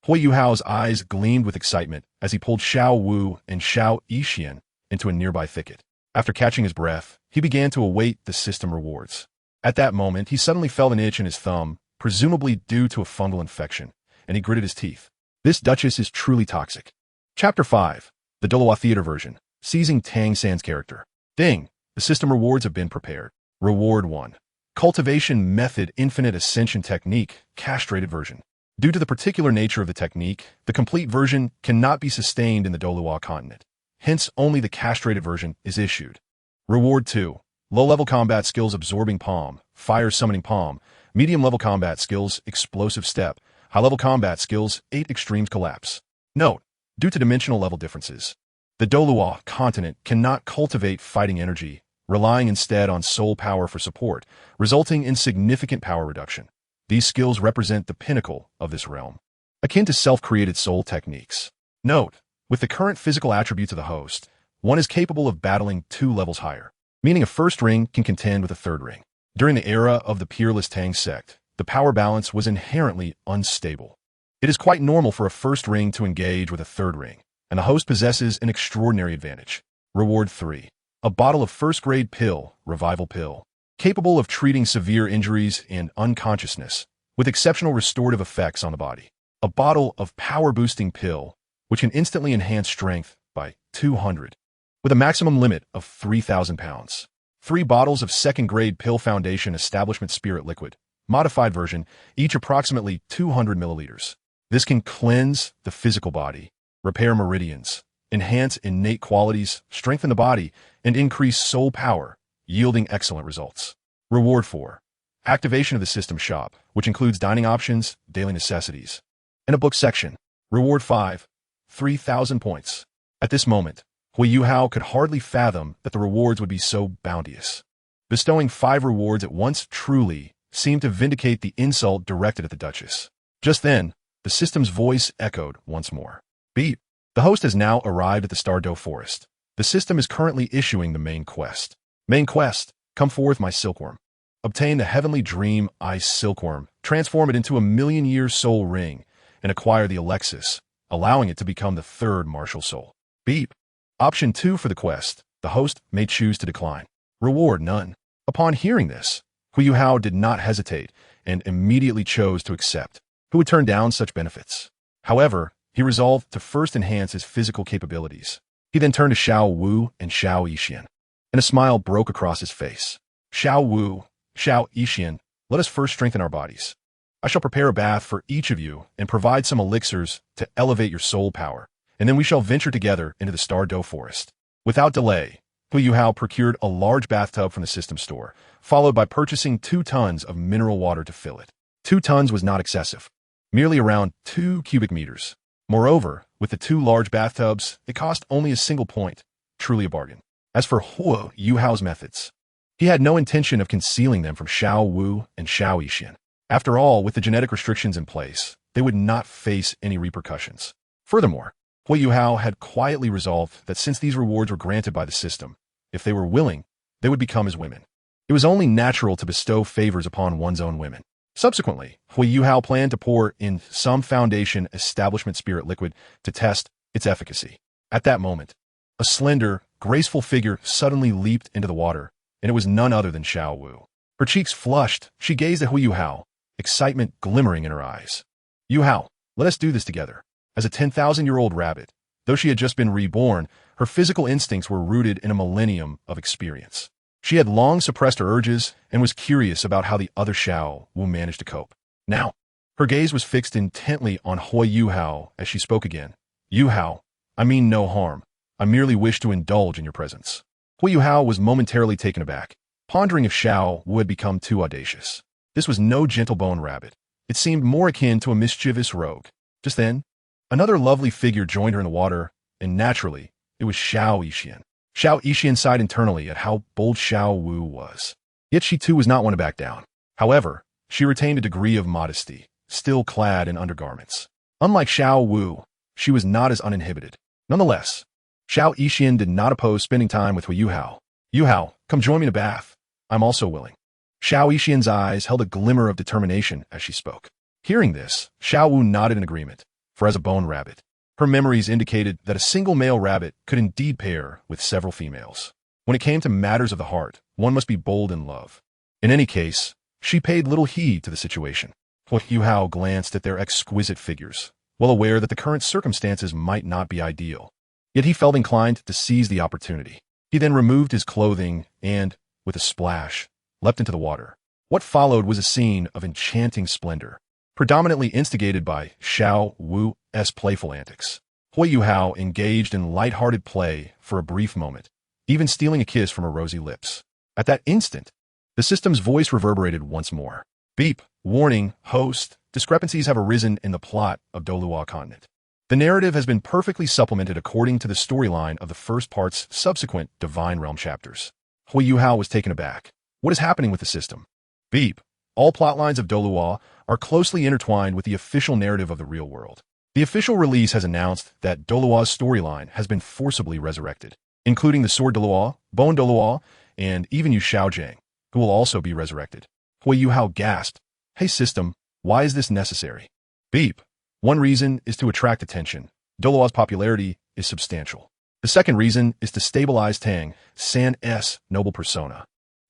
[SPEAKER 1] Huo Yuhao's eyes gleamed with excitement as he pulled Xiao Wu and Xiao Yixian into a nearby thicket. After catching his breath, he began to await the system rewards. At that moment, he suddenly felt an itch in his thumb, presumably due to a fungal infection, and he gritted his teeth. This Duchess is truly toxic. Chapter 5. The Douluo Theater version. Seizing Tang San's character. Ding! The system rewards have been prepared. Reward 1. Cultivation Method Infinite Ascension Technique, Castrated version. Due to the particular nature of the technique, the complete version cannot be sustained in the Douluo continent. Hence, only the castrated version is issued. Reward 2. Low-level combat skills Absorbing Palm, Fire Summoning Palm, medium-level combat skills Explosive Step, high-level combat skills 8 Extremes Collapse. Note, due to dimensional level differences, the Douluo continent cannot cultivate fighting energy, relying instead on soul power for support, resulting in significant power reduction. These skills represent the pinnacle of this realm, akin to self-created soul techniques. Note, with the current physical attributes of the host, one is capable of battling 2 levels higher, meaning a first ring can contend with a third ring. During the era of the peerless Tang sect, the power balance was inherently unstable. It is quite normal for a first ring to engage with a third ring, and the host possesses an extraordinary advantage. Reward 3. A bottle of first-grade pill, Revival Pill, capable of treating severe injuries and unconsciousness, with exceptional restorative effects on the body. A bottle of power-boosting pill, which can instantly enhance strength by 200, with a maximum limit of 3,000 pounds. 3 bottles of second-grade Pill Foundation Establishment Spirit Liquid, modified version, each approximately 200 milliliters. This can cleanse the physical body, repair meridians, enhance innate qualities, strengthen the body, and increase soul power, yielding excellent results. Reward 4. Activation of the system shop, which includes dining options, daily necessities, and a book section. Reward 5. 3,000 points. At this moment, Huo Yuhao could hardly fathom that the rewards would be so bounteous. Bestowing 5 rewards at once truly seemed to vindicate the insult directed at the Duchess. Just then, the system's voice echoed once more. Beep. The host has now arrived at the Stardow Forest. The system is currently issuing the main quest. Main quest, come forth my silkworm. Obtain the heavenly dream ice silkworm, transform it into a million-year soul ring, and acquire the Alexis, allowing it to become the 3rd martial soul. Beep. Option 2 for the quest, the host may choose to decline. Reward none. Upon hearing this, Huo Yuhao did not hesitate and immediately chose to accept. Who would turn down such benefits? However, he resolved to first enhance his physical capabilities. He then turned to Xiao Wu and Xiao Yixian, and a smile broke across his face. Xiao Wu, Xiao Yixian, let us first strengthen our bodies. I shall prepare a bath for each of you and provide some elixirs to elevate your soul power, and then we shall venture together into the Stardow Forest. Without delay, Huo Yuhao procured a large bathtub from the system store, followed by purchasing 2 tons of mineral water to fill it. 2 tons was not excessive, merely around 2 cubic meters. Moreover, with the 2 large bathtubs, it cost only a single point, truly a bargain. As for Huo Yuhao's methods, he had no intention of concealing them from Xiao Wu and Xiao Yixian. After all, with the genetic restrictions in place, they would not face any repercussions. Furthermore, Huo Yuhao had quietly resolved that since these rewards were granted by the system, if they were willing, they would become his women. It was only natural to bestow favors upon one's own women. Subsequently, Huo Yuhao planned to pour in some Foundation Establishment Spirit Liquid to test its efficacy. At that moment, a slender, graceful figure suddenly leaped into the water, and it was none other than Xiao Wu. Her cheeks flushed, she gazed at Huo Yuhao, excitement glimmering in her eyes. Yuhao, let us do this together. As a 10,000-year-old rabbit, though she had just been reborn, her physical instincts were rooted in a millennium of experience. She had long suppressed her urges and was curious about how the other Xiao Wu managed to cope. Now, her gaze was fixed intently on Huo Yuhao as she spoke again. Yuhao, I mean no harm. I merely wish to indulge in your presence. Huo Yuhao was momentarily taken aback, pondering if Xiao Wu had become too audacious. This was no gentle-bone rabbit. It seemed more akin to a mischievous rogue. Just then, another lovely figure joined her in the water, and naturally, it was Xiao Yixian. Xiao Yixian sighed internally at how bold Xiao Wu was. Yet she too was not one to back down. However, she retained a degree of modesty, still clad in undergarments. Unlike Xiao Wu, she was not as uninhibited. Nonetheless, Xiao Yixian did not oppose spending time with Huo Yuhao. Yuhao, come join me in a bath. I'm also willing. Xiao Yixian's eyes held a glimmer of determination as she spoke. Hearing this, Xiao Wu nodded in agreement, for as a bone rabbit, her memories indicated that a single male rabbit could indeed pair with several females. When it came to matters of the heart, one must be bold in love. In any case, she paid little heed to the situation. Huo Yuhao glanced at their exquisite figures, well aware that the current circumstances might not be ideal. Yet he felt inclined to seize the opportunity. He then removed his clothing and, with a splash, leapt into the water. What followed was a scene of enchanting splendor. predominantly instigated by Xiao Wu's playful antics. Huo Yuhao engaged in light-hearted play for a brief moment, even stealing a kiss from her rosy lips. At that instant, the system's voice reverberated once more. Beep, warning, host, discrepancies have arisen in the plot of Douluo continent. The narrative has been perfectly supplemented according to the storyline of the first part's subsequent Divine Realm chapters. Huo Yuhao was taken aback. What is happening with the system? Beep. All plotlines of Douluo are closely intertwined with the official narrative of the real world. The official release has announced that Douluo's storyline has been forcibly resurrected, including the Sword Douluo, Bone Douluo, and even Yu Xiaojang, who will also be resurrected. Huo Yuhao gasped, "Hey system, why is this necessary?" Beep. One reason is to attract attention. Douluo's popularity is substantial. The second reason is to stabilize Tang San's noble persona.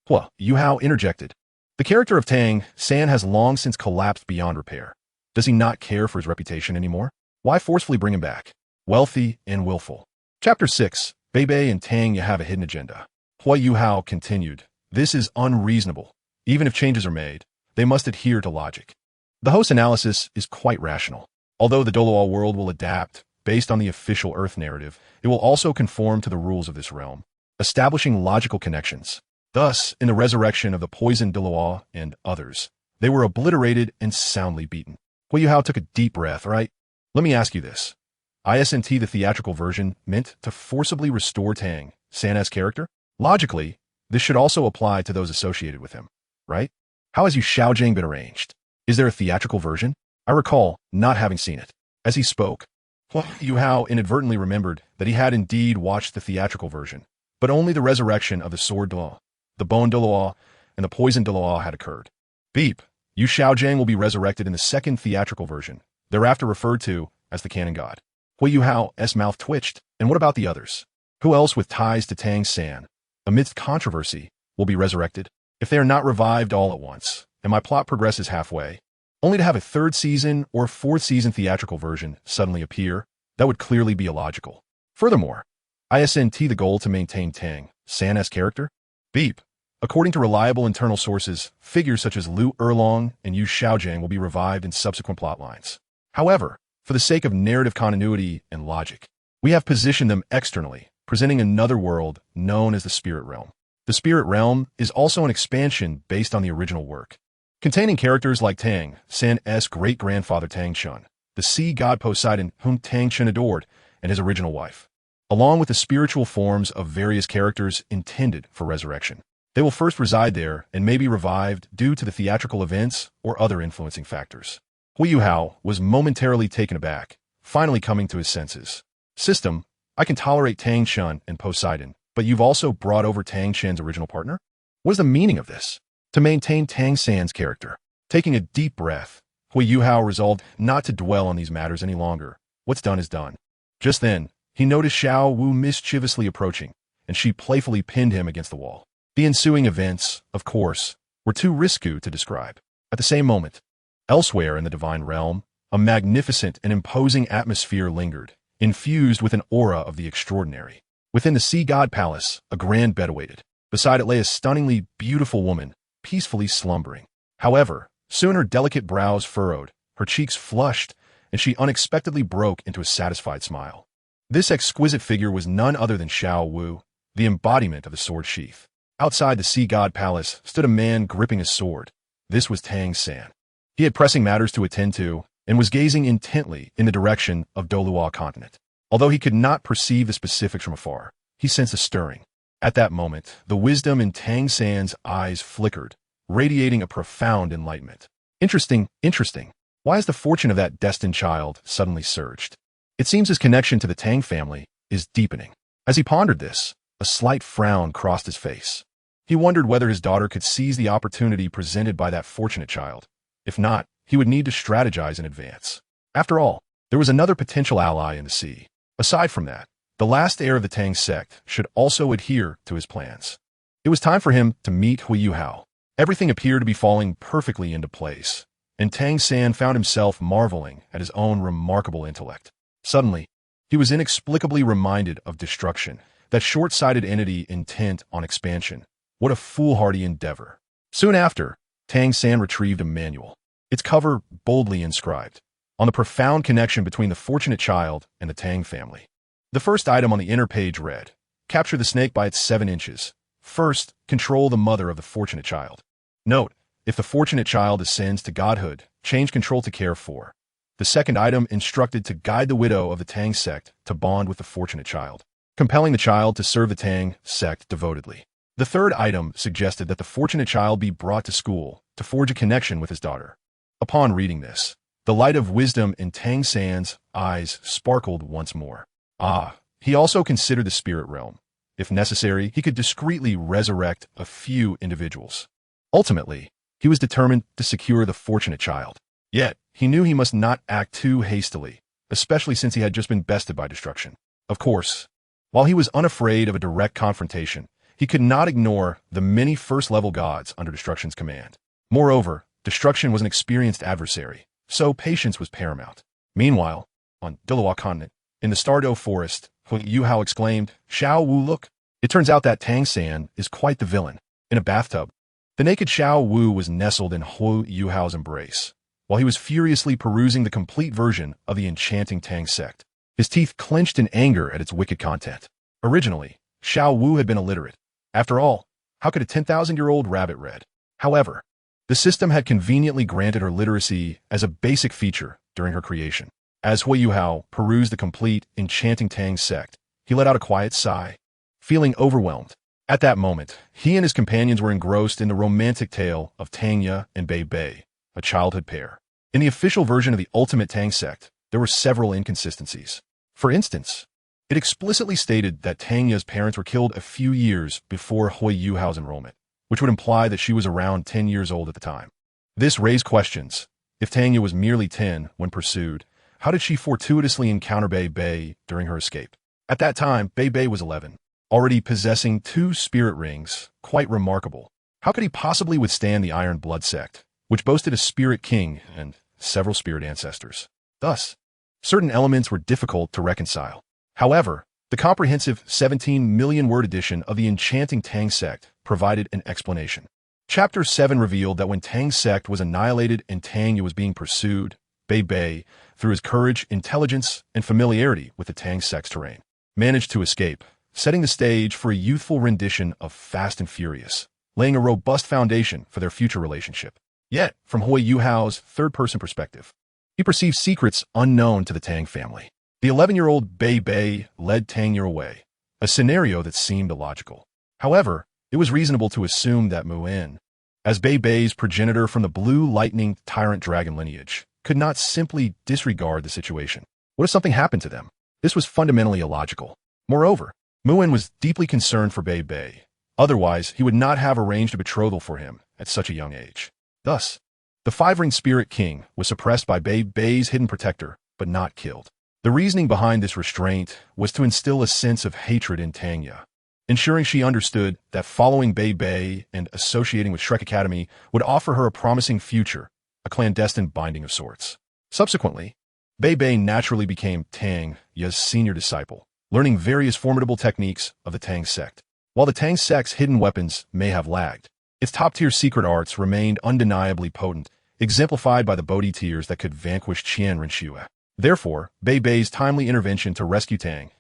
[SPEAKER 1] Huo Yuhao interjected. The character of Tang San has long since collapsed beyond repair. Does he not care for his reputation anymore? Why forcefully bring him back? Wealthy and willful. Chapter 6. Beibei and Tang you have a hidden agenda. Huo Yuhao continued. This is unreasonable. Even if changes are made, they must adhere to logic. The host's analysis is quite rational. Although the Douluo world will adapt based on the official Earth narrative, it will also conform to the rules of this realm, establishing logical connections. Thus, in the resurrection of the poisoned Douluo and others, they were obliterated and soundly beaten. Huo Yuhao took a deep breath, right? Let me ask you this. Isn't the theatrical version meant to forcibly restore Tang San's character? Logically, this should also apply to those associated with him, right? How has Yu Xiaojang been arranged? Is there a theatrical version? I recall not having seen it. As he spoke, Huo Yuhao inadvertently remembered that he had indeed watched the theatrical version, but only the resurrection of the Sword Douluo, the Bone Douluo, and the Poison Douluo had occurred. Beep. Yu Xiaojang will be resurrected in the second theatrical version, thereafter referred to as the Canon God. Huo Yuhao's mouth twitched. And what about the others? Who else with ties to Tang San, amidst controversy, will be resurrected? If they are not revived all at once, and my plot progresses halfway, only to have a third season or fourth season theatrical version suddenly appear, that would clearly be illogical. Furthermore, isn't the goal to maintain Tang San's character? Beep. According to reliable internal sources, figures such as Liu Erlong and Yu Xiaojang will be revived in subsequent plotlines. However, for the sake of narrative continuity and logic, we have positioned them externally, presenting another world known as the Spirit Realm. The Spirit Realm is also an expansion based on the original work, containing characters like Tang San's great-grandfather Tang Chun, the sea god Poseidon whom Tang Chun adored, and his original wife, along with the spiritual forms of various characters intended for resurrection. They will first reside there and may be revived due to the theatrical events or other influencing factors. Huo Yuhao was momentarily taken aback, finally coming to his senses. System, I can tolerate Tang Chun and Poseidon, but you've also brought over Tang Chen's original partner? What is the meaning of this? To maintain Tang San's character. Taking a deep breath, Huo Yuhao resolved not to dwell on these matters any longer. What's done is done. Just then, he noticed Xiao Wu mischievously approaching, and she playfully pinned him against the wall. The ensuing events, of course, were too risky to describe. At the same moment, elsewhere in the Divine Realm, a magnificent and imposing atmosphere lingered, infused with an aura of the extraordinary. Within the Sea God Palace, a grand bed awaited. Beside it lay a stunningly beautiful woman, peacefully slumbering. However, soon her delicate brows furrowed, her cheeks flushed, and she unexpectedly broke into a satisfied smile. This exquisite figure was none other than Xiao Wu, the embodiment of the sword sheath. Outside the Sea God Palace stood a man gripping a sword. This was Tang San. He had pressing matters to attend to and was gazing intently in the direction of Douluo continent. Although he could not perceive the specifics from afar, he sensed a stirring. At that moment, the wisdom in Tang San's eyes flickered, radiating a profound enlightenment. Interesting. Why has the fortune of that destined child suddenly surged? It seems his connection to the Tang family is deepening. As he pondered this, a slight frown crossed his face. He wondered whether his daughter could seize the opportunity presented by that fortunate child. If not, he would need to strategize in advance. After all, there was another potential ally in the sea. Aside from that, the last heir of the Tang sect should also adhere to his plans. It was time for him to meet Huo Yuhao. Everything appeared to be falling perfectly into place, and Tang San found himself marveling at his own remarkable intellect. Suddenly, he was inexplicably reminded of destruction, that short-sighted entity intent on expansion. What a foolhardy endeavor. Soon after, Tang San retrieved a manual. its cover boldly inscribed, on the profound connection between the fortunate child and the Tang family. The first item on the inner page read, "Capture the snake by its 7 inches. First, control the mother of the fortunate child. Note, if the fortunate child ascends to godhood, change control to care for." The second item instructed to guide the widow of the Tang sect to bond with the fortunate child, compelling the child to serve the Tang sect devotedly. The third item suggested that the fortunate child be brought to school to forge a connection with his daughter. Upon reading this, the light of wisdom in Tang San's eyes sparkled once more. He also considered the spirit realm. If necessary, he could discreetly resurrect a few individuals. Ultimately, he was determined to secure the fortunate child. Yet, he knew he must not act too hastily, especially since he had just been bested by destruction. Of course, while he was unafraid of a direct confrontation, he could not ignore the many first-level gods under Destruction's command. Moreover, Destruction was an experienced adversary, so patience was paramount. Meanwhile, on Douluo continent, in the Stardow forest, Huo Yuhao exclaimed, "Xiao Wu, look!" It turns out that Tang San is quite the villain. In a bathtub, the naked Xiao Wu was nestled in Huo Yuhao's embrace, while he was furiously perusing the complete version of the enchanting Tang sect. His teeth clenched in anger at its wicked content. Originally, Xiao Wu had been illiterate. After all, how could a 10,000-year-old rabbit read? However, the system had conveniently granted her literacy as a basic feature during her creation. As Huo Yuhao perused the complete, enchanting Tang sect, he let out a quiet sigh, feeling overwhelmed. At that moment, he and his companions were engrossed in the romantic tale of Tanya and Beibei, a childhood pair. In the official version of the ultimate Tang sect, there were several inconsistencies. For instance, it explicitly stated that Tanya's parents were killed a few years before Huo Yuhao's enrollment, which would imply that she was around 10 years old at the time. This raised questions. If Tanya was merely 10 when pursued, how did she fortuitously encounter Beibei during her escape? At that time, Beibei was 11, already possessing 2 spirit rings, quite remarkable. How could he possibly withstand the Iron Blood sect, which boasted a spirit king and several spirit ancestors? Thus, certain elements were difficult to reconcile. However, the comprehensive 17-million-word edition of the enchanting Tang sect provided an explanation. Chapter 7 revealed that when Tang sect was annihilated and Tanya was being pursued, Beibei, through his courage, intelligence, and familiarity with the Tang sect's terrain, managed to escape, setting the stage for a youthful rendition of Fast and Furious, laying a robust foundation for their future relationship. Yet, from Huo Yuhao's third-person perspective, he perceived secrets unknown to the Tang family. The 11-year-old Beibei led Tanya away, a scenario that seemed illogical. However, it was reasonable to assume that Muin, as Beibei's progenitor from the Blue Lightning Tyrant Dragon lineage, could not simply disregard the situation. What if something happened to them? This was fundamentally illogical. Moreover, Muin was deeply concerned for Beibei. Otherwise, he would not have arranged a betrothal for him at such a young age. Thus, the 5-ring Spirit King was suppressed by Beibei's hidden protector, but not killed. The reasoning behind this restraint was to instill a sense of hatred in Tanya, ensuring she understood that following Beibei and associating with Shrek Academy would offer her a promising future, a clandestine binding of sorts. Subsequently, Beibei naturally became Tanya's senior disciple, learning various formidable techniques of the Tang sect. While the Tang sect's hidden weapons may have lagged, its top-tier secret arts remained undeniably potent, exemplified by the Bodhi tears that could vanquish Qian Renxue. Therefore, Beibei's timely intervention to rescue Tang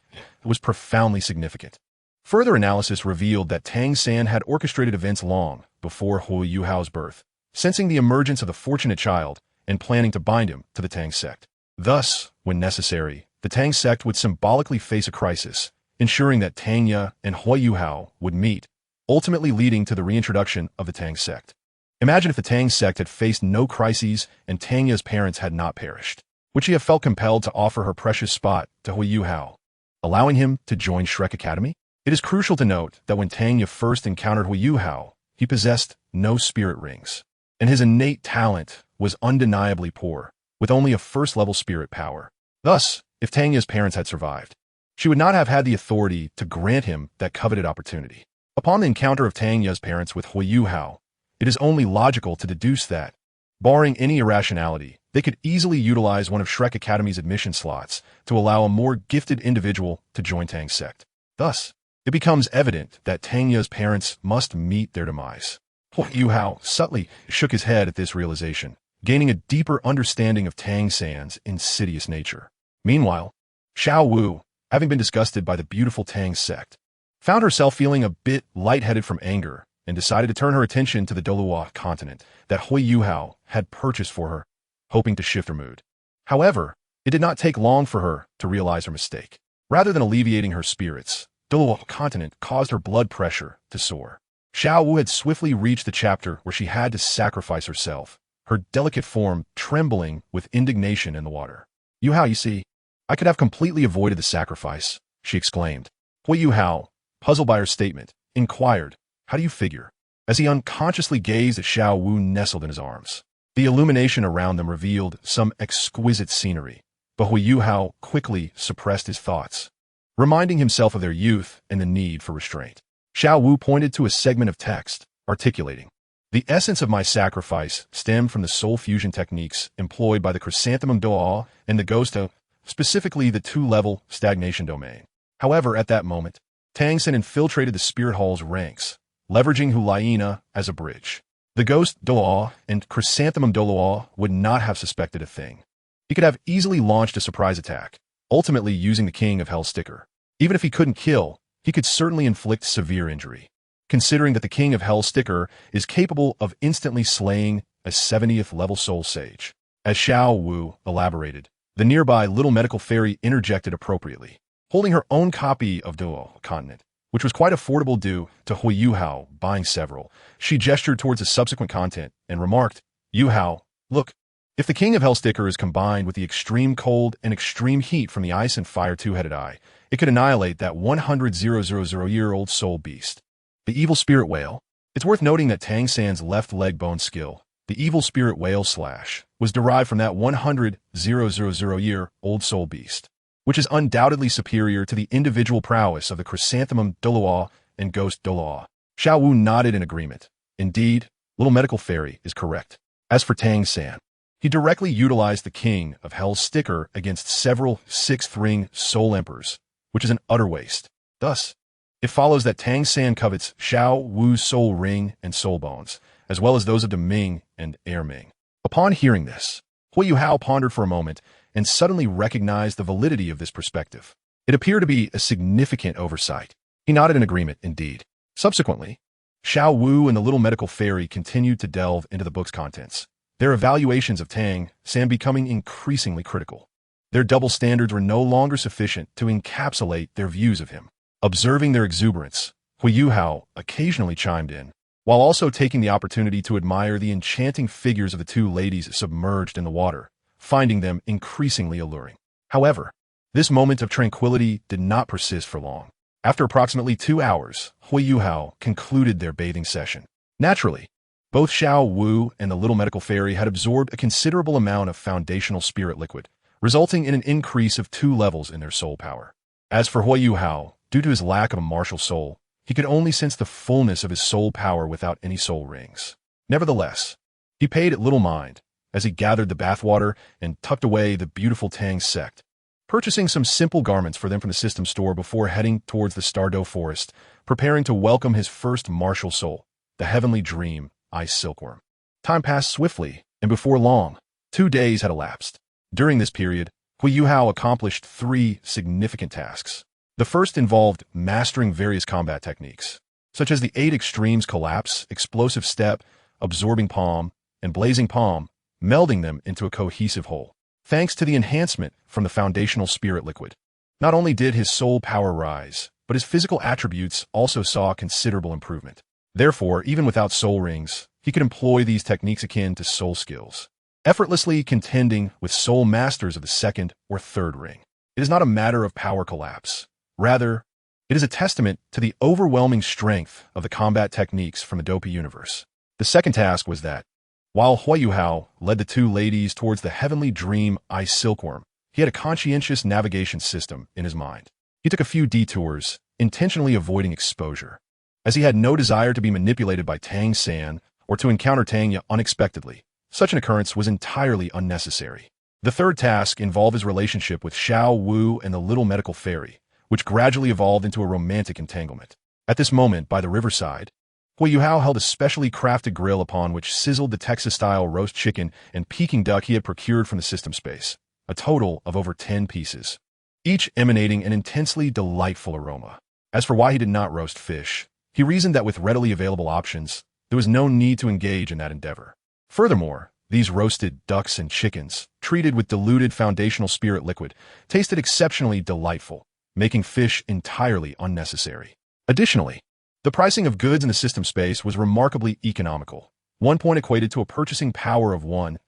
[SPEAKER 1] was profoundly significant. Further analysis revealed that Tang San had orchestrated events long before Huo Yuhao's birth, sensing the emergence of the fortunate child and planning to bind him to the Tang sect. Thus, when necessary, the Tang sect would symbolically face a crisis, ensuring that Tanya and Huo Yuhao would meet, ultimately leading to the reintroduction of the Tang sect. Imagine if the Tang sect had faced no crises and Tanya's parents had not perished. Would she have felt compelled to offer her precious spot to Huo Yuhao, allowing him to join Shrek Academy? It is crucial to note that when Tanya first encountered Huo Yuhao, he possessed no spirit rings, and his innate talent was undeniably poor, with only a first-level spirit power. Thus, if Tanya's parents had survived, she would not have had the authority to grant him that coveted opportunity. Upon the encounter of Tanya's parents with Huo Yuhao, it is only logical to deduce that, barring any irrationality, they could easily utilize one of Shrek Academy's admission slots to allow a more gifted individual to join Tang's sect. Thus, it becomes evident that Tanya's parents must meet their demise. Huo Yuhao subtly shook his head at this realization, gaining a deeper understanding of Tang San's insidious nature. Meanwhile, Xiao Wu, having been disgusted by the beautiful Tang sect, found herself feeling a bit lightheaded from anger and decided to turn her attention to the Douluo continent that Huo Yuhao had purchased for her, hoping to shift her mood. However, it did not take long for her to realize her mistake. Rather than alleviating her spirits, Douluo continent caused her blood pressure to soar. Xiao Wu had swiftly reached the chapter where she had to sacrifice herself, her delicate form trembling with indignation in the water. "Yuhao, you see, I could have completely avoided the sacrifice," she exclaimed. Huo Yuhao, puzzled by her statement, inquired, "How do you figure?" as he unconsciously gazed at Xiao Wu nestled in his arms. The illumination around them revealed some exquisite scenery, but Huo Yuhao quickly suppressed his thoughts, reminding himself of their youth and the need for restraint. Xiao Wu pointed to a segment of text, articulating, "The essence of my sacrifice stemmed from the soul fusion techniques employed by the Chrysanthemum Douluo and the Ghost of, specifically the two-level stagnation domain." However, at that moment, Tang San infiltrated the Spirit Hall's ranks, leveraging Hulaina as a bridge. The Ghost Douluo and Chrysanthemum Douluo would not have suspected a thing. He could have easily launched a surprise attack, ultimately using the King of Hell's sticker. Even if he couldn't kill, he could certainly inflict severe injury, considering that the King of Hell's sticker is capable of instantly slaying a 70th level soul sage. As Xiao Wu elaborated, the nearby little medical fairy interjected appropriately, holding her own copy of Douluo continent, which was quite affordable due to Huo Yuhao buying several. She gestured towards the subsequent content and remarked, "Yuhao, look, if the King of Hell sticker is combined with the extreme cold and extreme heat from the ice and fire two-headed eye, it could annihilate that 100,000-year-old soul beast. The evil spirit whale." It's worth noting that Tang San's left leg bone skill, the evil spirit whale slash, was derived from that 100,000-year-old soul beast, which is undoubtedly superior to the individual prowess of the Chrysanthemum Douluo and Ghost Douluo. Xiao Wu nodded in agreement. Indeed, little medical fairy is correct. As for Tang San, he directly utilized the King of Hell's sticker against several sixth-ring soul emperors, which is an utter waste. Thus, it follows that Tang San covets Xiao Wu's soul ring and soul bones, as well as those of Ming and Ming. Upon hearing this, Huo Yuhao pondered for a moment and suddenly recognized the validity of this perspective. It appeared to be a significant oversight. He nodded in agreement, indeed. Subsequently, Xiao Wu and the little medical fairy continued to delve into the book's contents, their evaluations of Tang San becoming increasingly critical. Their double standards were no longer sufficient to encapsulate their views of him. Observing their exuberance, Huo Yuhao occasionally chimed in, while also taking the opportunity to admire the enchanting figures of the two ladies submerged in the water, finding them increasingly alluring. However, this moment of tranquility did not persist for long. After approximately 2 hours, Huo Yuhao concluded their bathing session. Naturally, both Xiao Wu and the little medical fairy had absorbed a considerable amount of foundational spirit liquid, resulting in an increase of 2 levels in their soul power. As for Huo Yuhao, due to his lack of a martial soul, he could only sense the fullness of his soul power without any soul rings. Nevertheless, he paid it little mind as he gathered the bathwater and tucked away the beautiful Tang sect, purchasing some simple garments for them from the system store before heading towards the Stardow Forest, preparing to welcome his first martial soul, the Heavenly Dream, Ice Silkworm. Time passed swiftly, and before long, 2 days had elapsed. During this period, Huo Yuhao accomplished 3 significant tasks. The first involved mastering various combat techniques, such as the 8 extremes collapse, explosive step, absorbing palm, and blazing palm, melding them into a cohesive whole. Thanks to the enhancement from the foundational spirit liquid, not only did his soul power rise, but his physical attributes also saw considerable improvement. Therefore, even without soul rings, he could employ these techniques akin to soul skills, effortlessly contending with soul masters of the 2nd or 3rd ring. It is not a matter of power collapse. Rather, it is a testament to the overwhelming strength of the combat techniques from the Dopey universe. The second task was that, while Huo Yuhao led the 2 ladies towards the Heavenly Dream Ice Silkworm, he had a conscientious navigation system in his mind. He took a few detours, intentionally avoiding exposure, as he had no desire to be manipulated by Tang San or to encounter Tangya unexpectedly. Such an occurrence was entirely unnecessary. The third task involved his relationship with Xiao Wu and the little medical fairy, which gradually evolved into a romantic entanglement. At this moment, by the riverside, Huo Yuhao held a specially crafted grill upon which sizzled the Texas-style roast chicken and Peking duck he had procured from the system space, a total of over 10 pieces, each emanating an intensely delightful aroma. As for why he did not roast fish, he reasoned that with readily available options, there was no need to engage in that endeavor. Furthermore, these roasted ducks and chickens, treated with diluted foundational spirit liquid, tasted exceptionally delightful, making fish entirely unnecessary. Additionally, the pricing of goods in the system space was remarkably economical. 1 point equated to a purchasing power of 1,000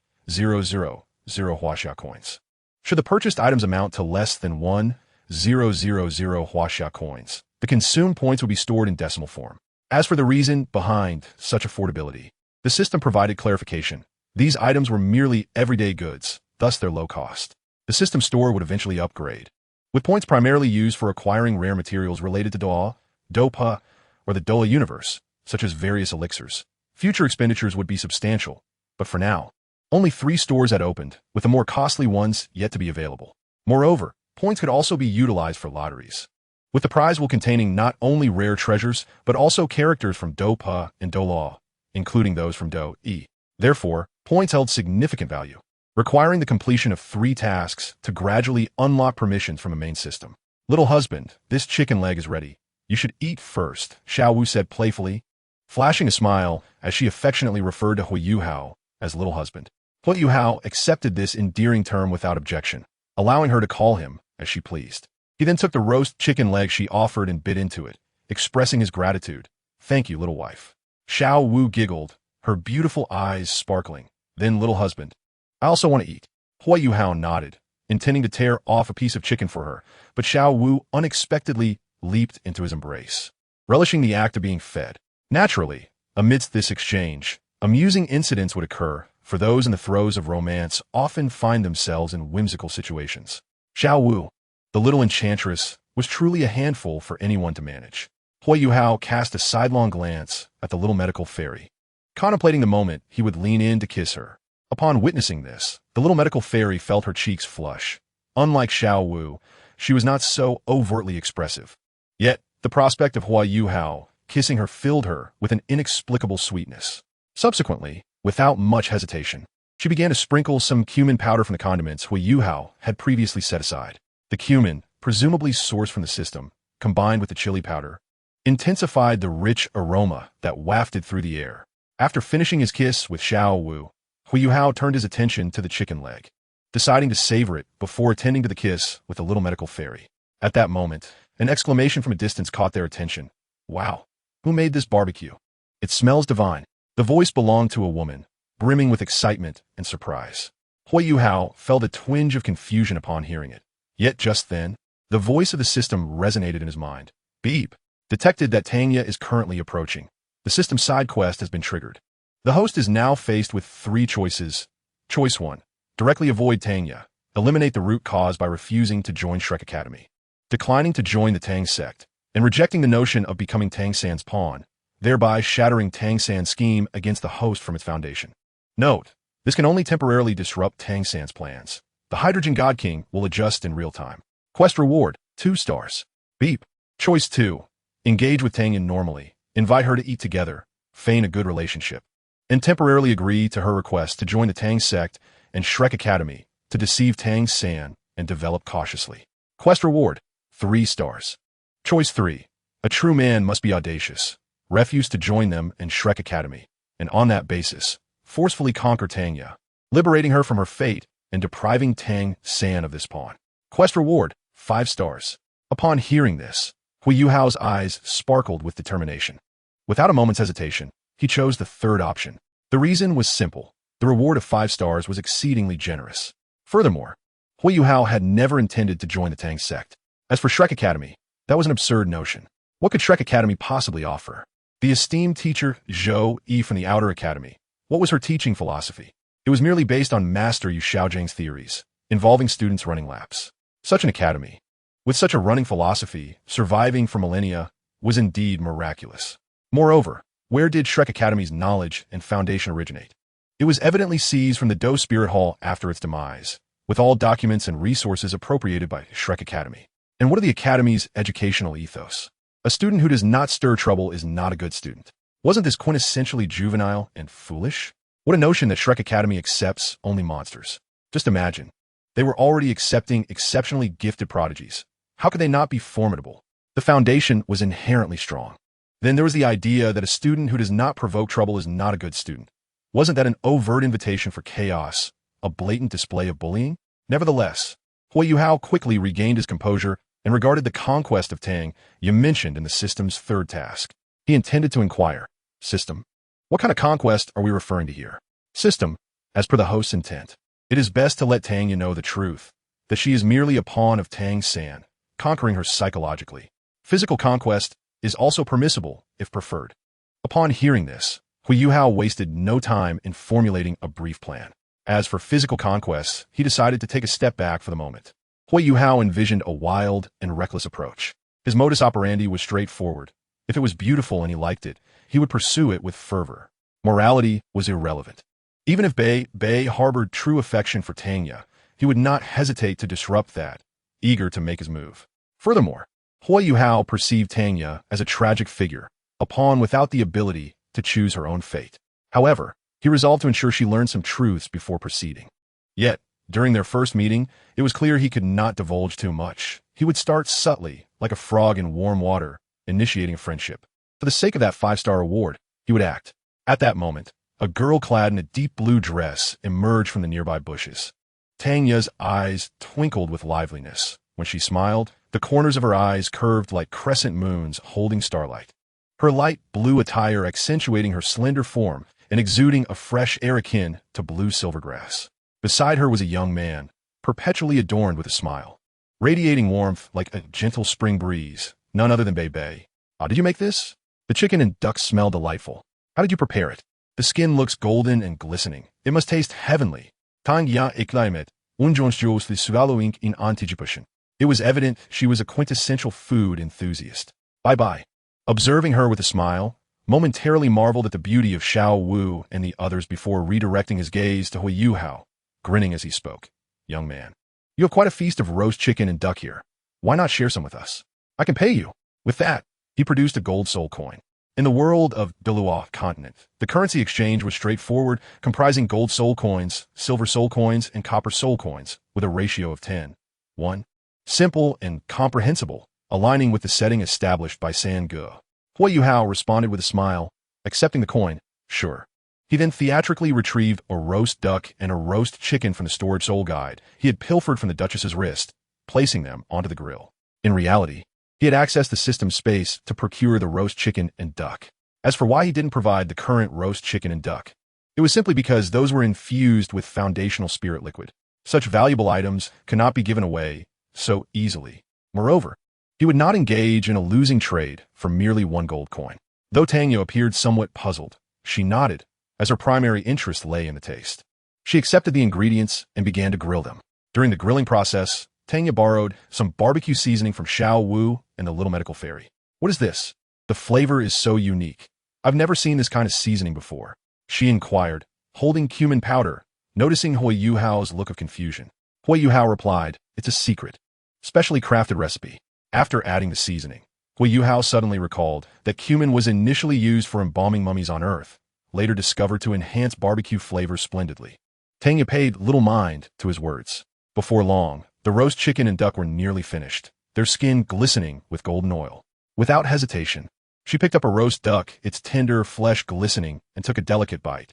[SPEAKER 1] Huaxia coins. Should the purchased items amount to less than 1,000 Huaxia coins, the consumed points would be stored in decimal form. As for the reason behind such affordability, the system provided clarification. These items were merely everyday goods, thus their low cost. The system store would eventually upgrade, with points primarily used for acquiring rare materials related to Douluo, Dopa, or the Douluo universe, such as various elixirs. Future expenditures would be substantial, but for now, only 3 stores had opened, with the more costly ones yet to be available. Moreover, points could also be utilized for lotteries, with the prize pool containing not only rare treasures, but also characters from Dopa and Douluo, including those from Do-E. Therefore, points held significant value, requiring the completion of 3 tasks to gradually unlock permissions from a main system. Little husband, this chicken leg is ready. You should eat first, Xiao Wu said playfully, flashing a smile as she affectionately referred to Huo Yuhao as little husband. Huo Yuhao accepted this endearing term without objection, allowing her to call him as she pleased. He then took the roast chicken leg she offered and bit into it, expressing his gratitude. Thank you, little wife. Xiao Wu giggled, her beautiful eyes sparkling. Then, little husband, I also want to eat. Huo Yuhao nodded, intending to tear off a piece of chicken for her, but Xiao Wu unexpectedly leaped into his embrace, relishing the act of being fed. Naturally, amidst this exchange, amusing incidents would occur, for those in the throes of romance often find themselves in whimsical situations. Xiao Wu, the little enchantress, was truly a handful for anyone to manage. Huo Yuhao cast a sidelong glance at the little medical fairy, contemplating the moment he would lean in to kiss her. Upon witnessing this, the little medical fairy felt her cheeks flush. Unlike Xiao Wu, she was not so overtly expressive. Yet, the prospect of Huo Yuhao kissing her filled her with an inexplicable sweetness. Subsequently, without much hesitation, she began to sprinkle some cumin powder from the condiments Huo Yuhao had previously set aside. The cumin, presumably sourced from the system, combined with the chili powder, intensified the rich aroma that wafted through the air. After finishing his kiss with Xiao Wu, Huo Yuhao turned his attention to the chicken leg, deciding to savor it before attending to the kiss with the little medical fairy. At that moment, an exclamation from a distance caught their attention. Wow, who made this barbecue? It smells divine. The voice belonged to a woman, brimming with excitement and surprise. Huo Yuhao felt a twinge of confusion upon hearing it. Yet just then, the voice of the system resonated in his mind. Beep. Detected that Tanya is currently approaching. The system side quest has been triggered. The host is now faced with 3 choices. Choice 1. Directly avoid Tanya. Eliminate the root cause by refusing to join Shrek Academy, declining to join the Tang sect, and rejecting the notion of becoming Tang San's pawn, thereby shattering Tang San's scheme against the host from its foundation. Note, this can only temporarily disrupt Tang San's plans. The Hydrogen God King will adjust in real time. Quest reward, 2 stars. Beep. Choice 2. Engage with Tanya normally. Invite her to eat together, feign a good relationship, and temporarily agree to her request to join the Tang sect and Shrek Academy to deceive Tang San and develop cautiously. Quest reward, 3 stars. Choice 3. A true man must be audacious. Refuse to join them in Shrek Academy, and on that basis, forcefully conquer Tanya, liberating her from her fate and depriving Tang San of this pawn. Quest reward, 5 stars. Upon hearing this, Huo Yuhao's eyes sparkled with determination. Without a moment's hesitation, he chose the 3rd option. The reason was simple. The reward of 5 stars was exceedingly generous. Furthermore, Huo Yuhao had never intended to join the Tang sect. As for Shrek Academy, that was an absurd notion. What could Shrek Academy possibly offer? The esteemed teacher Zhou Yi from the Outer Academy. What was her teaching philosophy? It was merely based on Master Yu Xiaozhang's theories, involving students running laps. Such an academy, with such a running philosophy, surviving for millennia, was indeed miraculous. Moreover, where did Shrek Academy's knowledge and foundation originate? It was evidently seized from the Do Spirit Hall after its demise, with all documents and resources appropriated by Shrek Academy. And what are the Academy's educational ethos? A student who does not stir trouble is not a good student. Wasn't this quintessentially juvenile and foolish? What a notion that Shrek Academy accepts only monsters. Just imagine. They were already accepting exceptionally gifted prodigies. How could they not be formidable? The foundation was inherently strong. Then there was the idea that a student who does not provoke trouble is not a good student. Wasn't that an overt invitation for chaos, a blatant display of bullying? Nevertheless, Huo Yuhao quickly regained his composure and regarded the conquest of Tang you mentioned in the system's third task. He intended to inquire, System, what kind of conquest are we referring to here? System, as per the host's intent, it is best to let Tang know the truth, that she is merely a pawn of Tang's San, conquering her psychologically. Physical conquest is also permissible, if preferred. Upon hearing this, Huo Yuhao wasted no time in formulating a brief plan. As for physical conquests, he decided to take a step back for the moment. Huo Yuhao envisioned a wild and reckless approach. His modus operandi was straightforward. If it was beautiful and he liked it, he would pursue it with fervor. Morality was irrelevant. Even if Beibei harbored true affection for Tanya, he would not hesitate to disrupt that, eager to make his move. Furthermore, Huo Yuhao perceived Tanya as a tragic figure, a pawn without the ability to choose her own fate. However, he resolved to ensure she learned some truths before proceeding. Yet, during their first meeting, it was clear he could not divulge too much. He would start subtly, like a frog in warm water, initiating a friendship. For the sake of that 5-star award, he would act. At that moment, a girl clad in a deep blue dress emerged from the nearby bushes. Tanya's eyes twinkled with liveliness. When she smiled, the corners of her eyes curved like crescent moons holding starlight. Her light blue attire accentuating her slender form and exuding a fresh air akin to blue silvergrass. Beside her was a young man, perpetually adorned with a smile, radiating warmth like a gentle spring breeze, none other than Beibei. How did you make this? The chicken and duck smell delightful. How did you prepare it? The skin looks golden and glistening. It must taste heavenly. Tang ya iklaimet, unjonsjos the swallowing in anticipation. It was evident she was a quintessential food enthusiast. Bye-bye. Observing her with a smile, momentarily marveled at the beauty of Xiao Wu and the others before redirecting his gaze to Huo Yuhao, grinning as he spoke. Young man, you have quite a feast of roast chicken and duck here. Why not share some with us? I can pay you. With that, he produced a gold soul coin. In the world of Douluo continent, the currency exchange was straightforward, comprising gold soul coins, silver soul coins, and copper soul coins, with a ratio of 10:1. Simple and comprehensible, aligning with the setting established by San Ge. Huo Yuhao responded with a smile, accepting the coin. Sure. He then theatrically retrieved a roast duck and a roast chicken from the storage soul guide he had pilfered from the Duchess's wrist, placing them onto the grill. In reality, he had accessed the system space to procure the roast chicken and duck. As for why he didn't provide the current roast chicken and duck, it was simply because those were infused with foundational spirit liquid. Such valuable items cannot be given away so easily. Moreover, he would not engage in a losing trade for merely 1 gold coin. Though Tanya appeared somewhat puzzled, she nodded, as her primary interest lay in the taste. She accepted the ingredients and began to grill them. During the grilling process, Tanya borrowed some barbecue seasoning from Xiao Wu and the little medical fairy. What is this? The flavor is so unique. I've never seen this kind of seasoning before, she inquired, holding cumin powder, noticing Huo Yuhao's look of confusion. Huo Yuhao replied, it's a secret, specially crafted recipe. After adding the seasoning, Huo Yuhao suddenly recalled that cumin was initially used for embalming mummies on Earth, later discovered to enhance barbecue flavor splendidly. Tanya paid little mind to his words. Before long, the roast chicken and duck were nearly finished, their skin glistening with golden oil. Without hesitation, she picked up a roast duck, its tender flesh glistening, and took a delicate bite.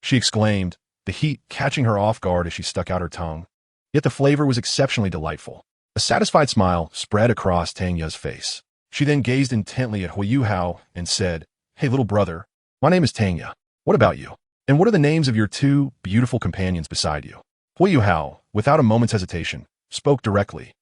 [SPEAKER 1] She exclaimed, the heat catching her off guard as she stuck out her tongue. Yet the flavor was exceptionally delightful. A satisfied smile spread across Tanya's face. She then gazed intently at Huo Yuhao and said, Hey little brother, my name is Tanya. What about you? And what are the names of your 2 beautiful companions beside you? Huo Yuhao, without a moment's hesitation, spoke directly.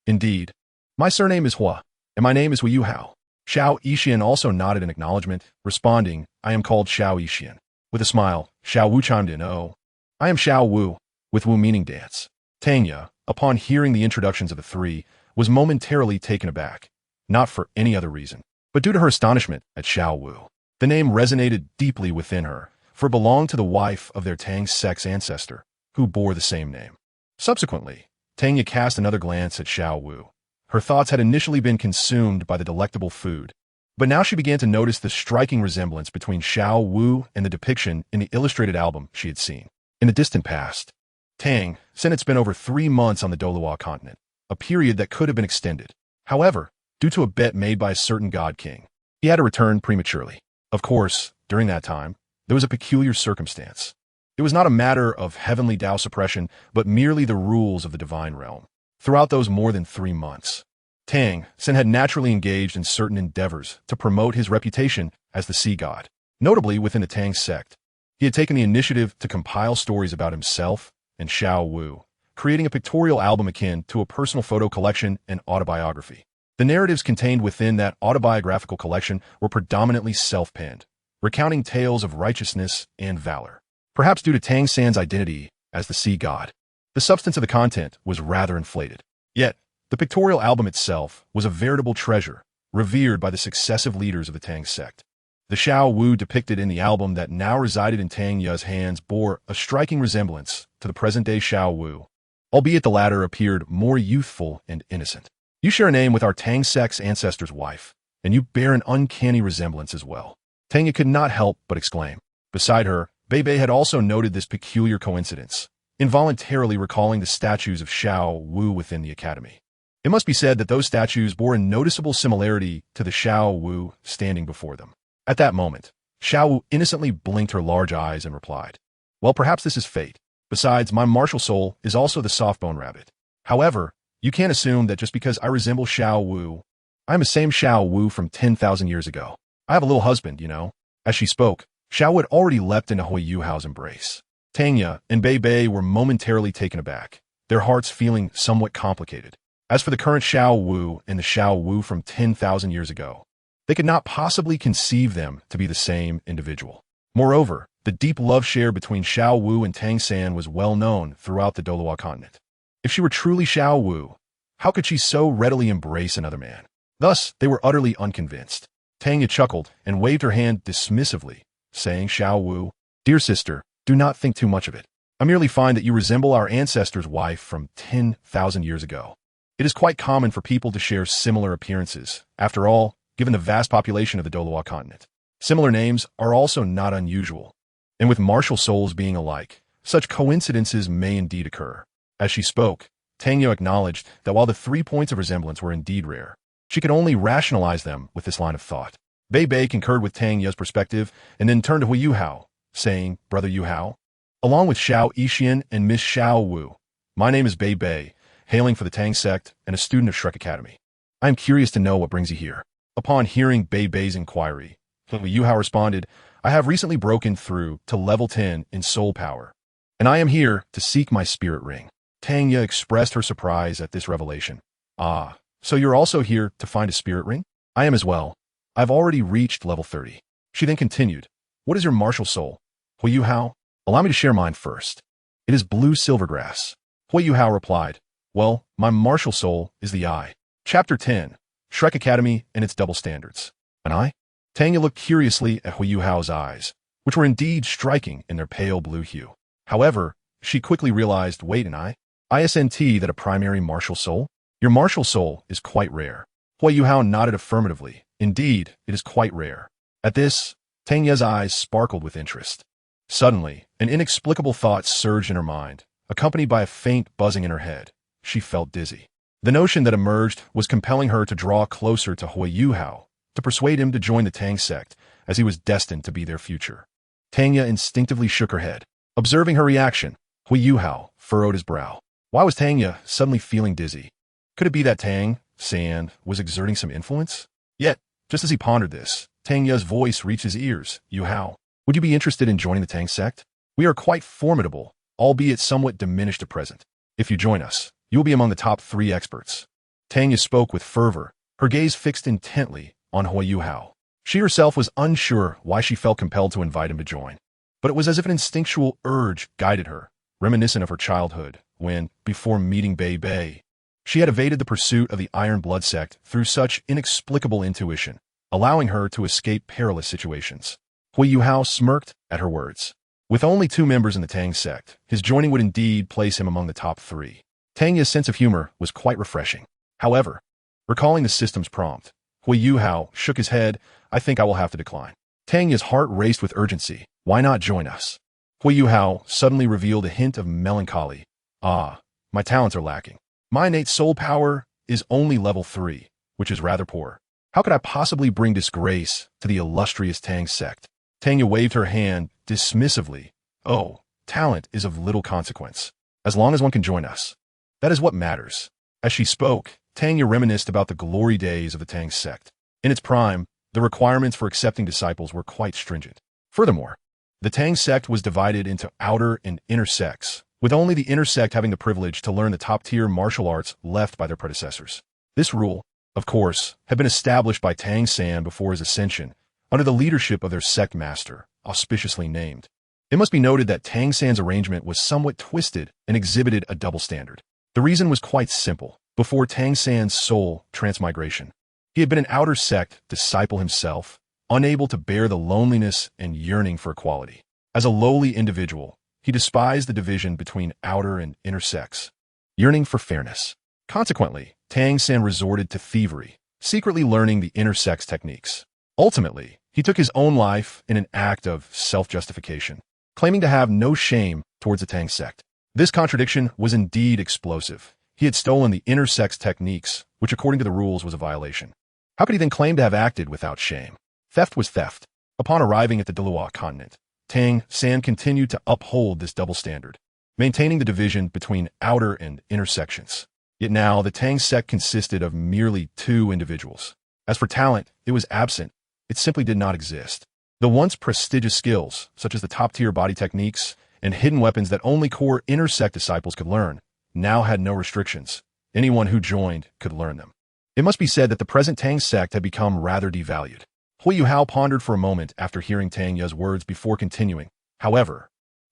[SPEAKER 1] Indeed, my surname is Hua, and my name is Huo Yuhao. Xiao Yixian also nodded in acknowledgement, responding, I am called Xiao Yixian. With a smile, Xiao Wu chimed in, Oh, I am Xiao Wu, with Wu meaning dance. Tanya, upon hearing the introductions of the 3, was momentarily taken aback, not for any other reason, but due to her astonishment at Xiao Wu. The name resonated deeply within her, for it belonged to the wife of their Tang sect's ancestor, who bore the same name. Subsequently, Tanya cast another glance at Xiao Wu. Her thoughts had initially been consumed by the delectable food, But now she began to notice the striking resemblance between Xiao Wu and the depiction in the illustrated album she had seen. In the distant past, Tang said it's been over 3 months on the Douluo continent, a period that could have been extended. However, due to a bet made by a certain god king, he had to return prematurely. Of course, during that time, there was a peculiar circumstance. It was not a matter of heavenly Tao suppression, but merely the rules of the divine realm. Throughout those more than 3 months, Tang Sen had naturally engaged in certain endeavors to promote his reputation as the sea god. Notably within the Tang sect, he had taken the initiative to compile stories about himself and Xiao Wu, creating a pictorial album akin to a personal photo collection and autobiography. The narratives contained within that autobiographical collection were predominantly self-penned, recounting tales of righteousness and valor. Perhaps due to Tang San's identity as the sea god, the substance of the content was rather inflated. Yet, the pictorial album itself was a veritable treasure, revered by the successive leaders of the Tang sect. The Xiao Wu depicted in the album that now resided in Tang Ye's hands bore a striking resemblance to the present-day Xiao Wu, albeit the latter appeared more youthful and innocent. You share a name with our Tang sect's ancestor's wife, and you bear an uncanny resemblance as well. Tang Ye could not help but exclaim. Beside her, Beibei had also noted this peculiar coincidence, involuntarily recalling the statues of Xiao Wu within the academy. It must be said that those statues bore a noticeable similarity to the Xiao Wu standing before them. At that moment, Xiao Wu innocently blinked her large eyes and replied, "Well, perhaps this is fate. Besides, my martial soul is also the soft-bone rabbit. However, you can't assume that just because I resemble Xiao Wu, I'm the same Xiao Wu from 10,000 years ago. I have a little husband, you know." As she spoke, Xiao Wu had already leapt into Huo Yuhao's embrace. Tang Ye and Beibei were momentarily taken aback, their hearts feeling somewhat complicated. As for the current Xiao Wu and the Xiao Wu from 10,000 years ago, they could not possibly conceive them to be the same individual. Moreover, the deep love share between Xiao Wu and Tang San was well known throughout the Douluo continent. If she were truly Xiao Wu, how could she so readily embrace another man? Thus, they were utterly unconvinced. Tang Ye chuckled and waved her hand dismissively, saying, "Xiao Wu, dear sister, do not think too much of it. I merely find that you resemble our ancestor's wife from 10,000 years ago. It is quite common for people to share similar appearances. After all, given the vast population of the Douluo continent, similar names are also not unusual. And with martial souls being alike, such coincidences may indeed occur." As she spoke, Tang Ye acknowledged that while the 3 points of resemblance were indeed rare, she could only rationalize them with this line of thought. Beibei concurred with Tang Ye's perspective and then turned to Huo Yuhao, saying, "Brother Yuhao, along with Xiao Yixian and Miss Xiao Wu, my name is Beibei, hailing for the Tang sect and a student of Shrek Academy. I am curious to know what brings you here." Upon hearing Beibei's inquiry, Huo Yuhao responded, "I have recently broken through to level 10 in soul power, and I am here to seek my spirit ring." Tang Ye expressed her surprise at this revelation. "Ah, so you're also here to find a spirit ring?" "I am as well. I've already reached level 30. She then continued, "What is your martial soul?" "Huo Yuhao, allow me to share mine first. It is blue silvergrass." Huo Yuhao replied, "Well, my martial soul is the eye." Chapter 10, Shrek Academy and its double standards. An eye? Tang Ye looked curiously at Huo Yuhao's eyes, which were indeed striking in their pale blue hue. However, she quickly realized, wait, an eye? Isn't that a primary martial soul? Your martial soul is quite rare. Huo Yuhao nodded affirmatively. Indeed, it is quite rare. At this, Tang Ye's eyes sparkled with interest. Suddenly, an inexplicable thought surged in her mind, accompanied by a faint buzzing in her head. She felt dizzy. The notion that emerged was compelling her to draw closer to Huo Yuhao, to persuade him to join the Tang sect, as he was destined to be their future. Tang Ye instinctively shook her head. Observing her reaction, Huo Yuhao furrowed his brow. Why was Tang Ye suddenly feeling dizzy? Could it be that Tang San was exerting some influence? Yet, just as he pondered this, Tang Ye's voice reached his ears. "Yuhao, would you be interested in joining the Tang sect? We are quite formidable, albeit somewhat diminished at present. If you join us, you will be among the top 3 experts." Tang Ye spoke with fervor, her gaze fixed intently on Huo Yuhao. She herself was unsure why she felt compelled to invite him to join, but it was as if an instinctual urge guided her, reminiscent of her childhood, when, before meeting Beibei, she had evaded the pursuit of the Iron Blood sect through such inexplicable intuition, allowing her to escape perilous situations. Huo Yuhao smirked at her words. With only 2 members in the Tang sect, his joining would indeed place him among the top 3. Tang Ye's sense of humor was quite refreshing. However, recalling the system's prompt, Huo Yuhao shook his head. I think I will have to decline. Tanya's heart raced with urgency. Why not join us? Huo Yuhao suddenly revealed a hint of melancholy. Ah, my talents are lacking. My innate soul power is only level 3, which is rather poor. How could I possibly bring disgrace to the illustrious Tang sect? Tanya waved her hand dismissively. Oh, talent is of little consequence, as long as one can join us. That is what matters. As she spoke, Tanya reminisced about the glory days of the Tang sect. In its prime, the requirements for accepting disciples were quite stringent. Furthermore, the Tang sect was divided into outer and inner sects, with only the inner sect having the privilege to learn the top-tier martial arts left by their predecessors. This rule, of course, had been established by Tang San before his ascension, under the leadership of their sect master, auspiciously named. It must be noted that Tang San's arrangement was somewhat twisted and exhibited a double standard. The reason was quite simple. Before Tang San's soul transmigration, he had been an outer sect disciple himself, unable to bear the loneliness and yearning for equality. As a lowly individual, he despised the division between outer and inner sects, yearning for fairness. Consequently, Tang San resorted to thievery, secretly learning the inner sect's techniques. Ultimately, he took his own life in an act of self-justification, claiming to have no shame towards the Tang sect. This contradiction was indeed explosive. He had stolen the inner sect's techniques, which according to the rules was a violation. How could he then claim to have acted without shame? Theft was theft. Upon arriving at the Douluo continent, Tang San continued to uphold this double standard, maintaining the division between outer and inner sections. Yet now, the Tang sect consisted of merely 2 individuals. As for talent, it was absent. It simply did not exist. The once prestigious skills, such as the top-tier body techniques and hidden weapons that only core inner sect disciples could learn, now had no restrictions. Anyone who joined could learn them. It must be said that the present Tang sect had become rather devalued. Huo Yuhao pondered for a moment after hearing Tanya's words before continuing. However,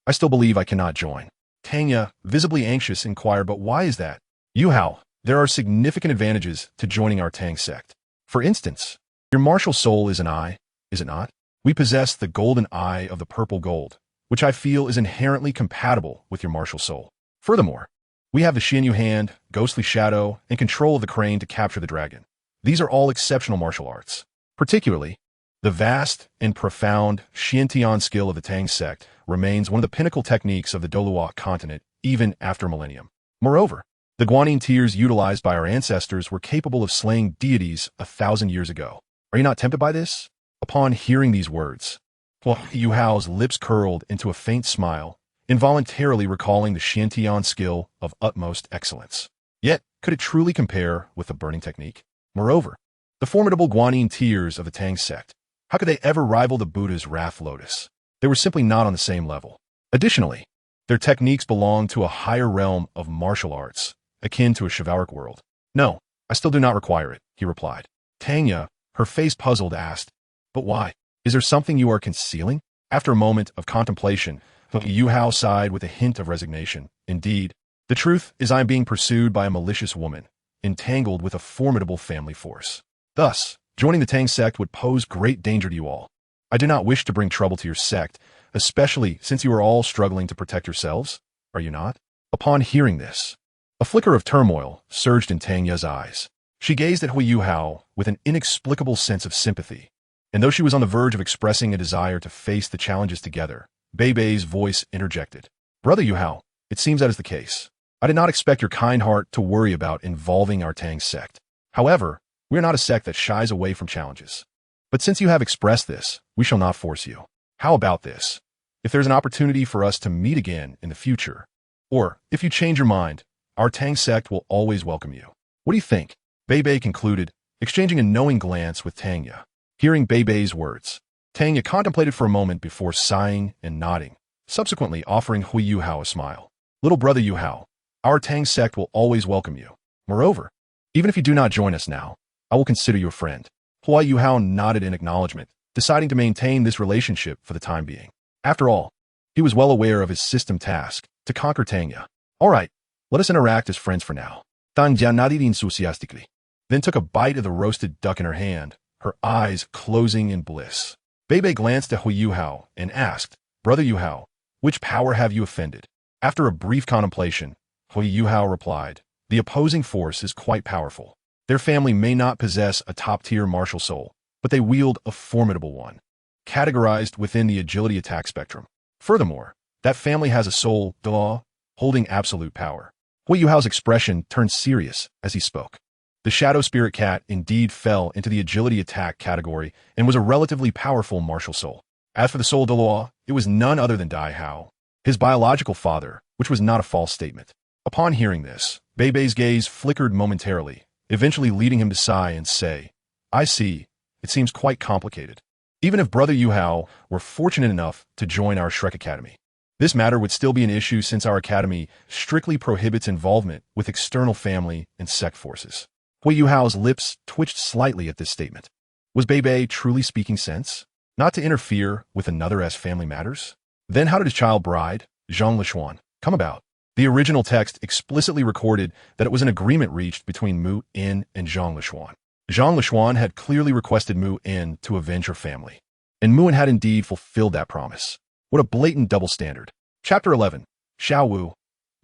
[SPEAKER 1] I still believe I cannot join. Tanya, visibly anxious, inquired, but why is that? Yuhao, there are significant advantages to joining our Tang sect. For instance, your martial soul is an eye, is it not? We possess the golden eye of the purple gold, which I feel is inherently compatible with your martial soul. Furthermore, we have the Xianyu hand, ghostly shadow, and control of the crane to capture the dragon. These are all exceptional martial arts. Particularly, the vast and profound Xiantian skill of the Tang sect remains one of the pinnacle techniques of the Douluo continent, even after a millennium. Moreover, the Guanyin tears utilized by our ancestors were capable of slaying deities 1,000 years ago. Are you not tempted by this? Upon hearing these words, Huo Yuhao's lips curled into a faint smile, involuntarily recalling the Xiantian skill of utmost excellence. Yet, could it truly compare with the burning technique? Moreover, the formidable Guanyin tears of the Tang sect, how could they ever rival the Buddha's wrath lotus? They were simply not on the same level. Additionally, their techniques belonged to a higher realm of martial arts, akin to a chivalric world. No, I still do not require it, he replied. Tanya, her face puzzled, asked, but why? Is there something you are concealing? After a moment of contemplation, Yuhao sighed with a hint of resignation. Indeed, the truth is I am being pursued by a malicious woman, entangled with a formidable family force. Thus, joining the Tang sect would pose great danger to you all. I do not wish to bring trouble to your sect, especially since you are all struggling to protect yourselves, are you not? Upon hearing this, a flicker of turmoil surged in Tanya's eyes. She gazed at Huo Yuhao with an inexplicable sense of sympathy, and though she was on the verge of expressing a desire to face the challenges together, Beibei's voice interjected. Brother Yuhao, it seems that is the case. I did not expect your kind heart to worry about involving our Tang sect. However, we are not a sect that shies away from challenges. But since you have expressed this, we shall not force you. How about this? If there's an opportunity for us to meet again in the future, or if you change your mind, our Tang sect will always welcome you. What do you think? Beibei concluded, exchanging a knowing glance with Tanya. Hearing Beibei's words, Tanya contemplated for a moment before sighing and nodding, subsequently offering Huo Yuhao a smile. Little brother Yuhao, our Tang sect will always welcome you. Moreover, even if you do not join us now, I will consider you a friend. Huo Yuhao nodded in acknowledgement, deciding to maintain this relationship for the time being. After all, he was well aware of his system task, to conquer Tanya. All right, let us interact as friends for now. Tanya nodded enthusiastically, then took a bite of the roasted duck in her hand, her eyes closing in bliss. Beibei glanced at Huo Yuhao and asked, Brother Yuhao, which power have you offended? After a brief contemplation, Huo Yuhao replied, the opposing force is quite powerful. Their family may not possess a top-tier martial soul, but they wield a formidable one, categorized within the agility attack spectrum. Furthermore, that family has a soul, Douluo, holding absolute power. Huo Yuhao's expression turned serious as he spoke. The Shadow Spirit Cat indeed fell into the agility attack category and was a relatively powerful martial soul. As for the soul Douluo, it was none other than Dai Hao, his biological father, which was not a false statement. Upon hearing this, Beibei's gaze flickered momentarily, eventually leading him to sigh and say, I see, it seems quite complicated. Even if Brother Yuhao were fortunate enough to join our Shrek Academy, this matter would still be an issue since our academy strictly prohibits involvement with external family and sect forces. Huo Yuhao's lips twitched slightly at this statement. Was Beibei truly speaking sense? Not to interfere with another's family matters? Then how did his child bride, Zhang Lishuan, come about? The original text explicitly recorded that it was an agreement reached between Mu In and Zhang Lishuan. Zhang Lishuan had clearly requested Mu In to avenge her family, and Mu In had indeed fulfilled that promise. What a blatant double standard. Chapter 11. Xiao Wu.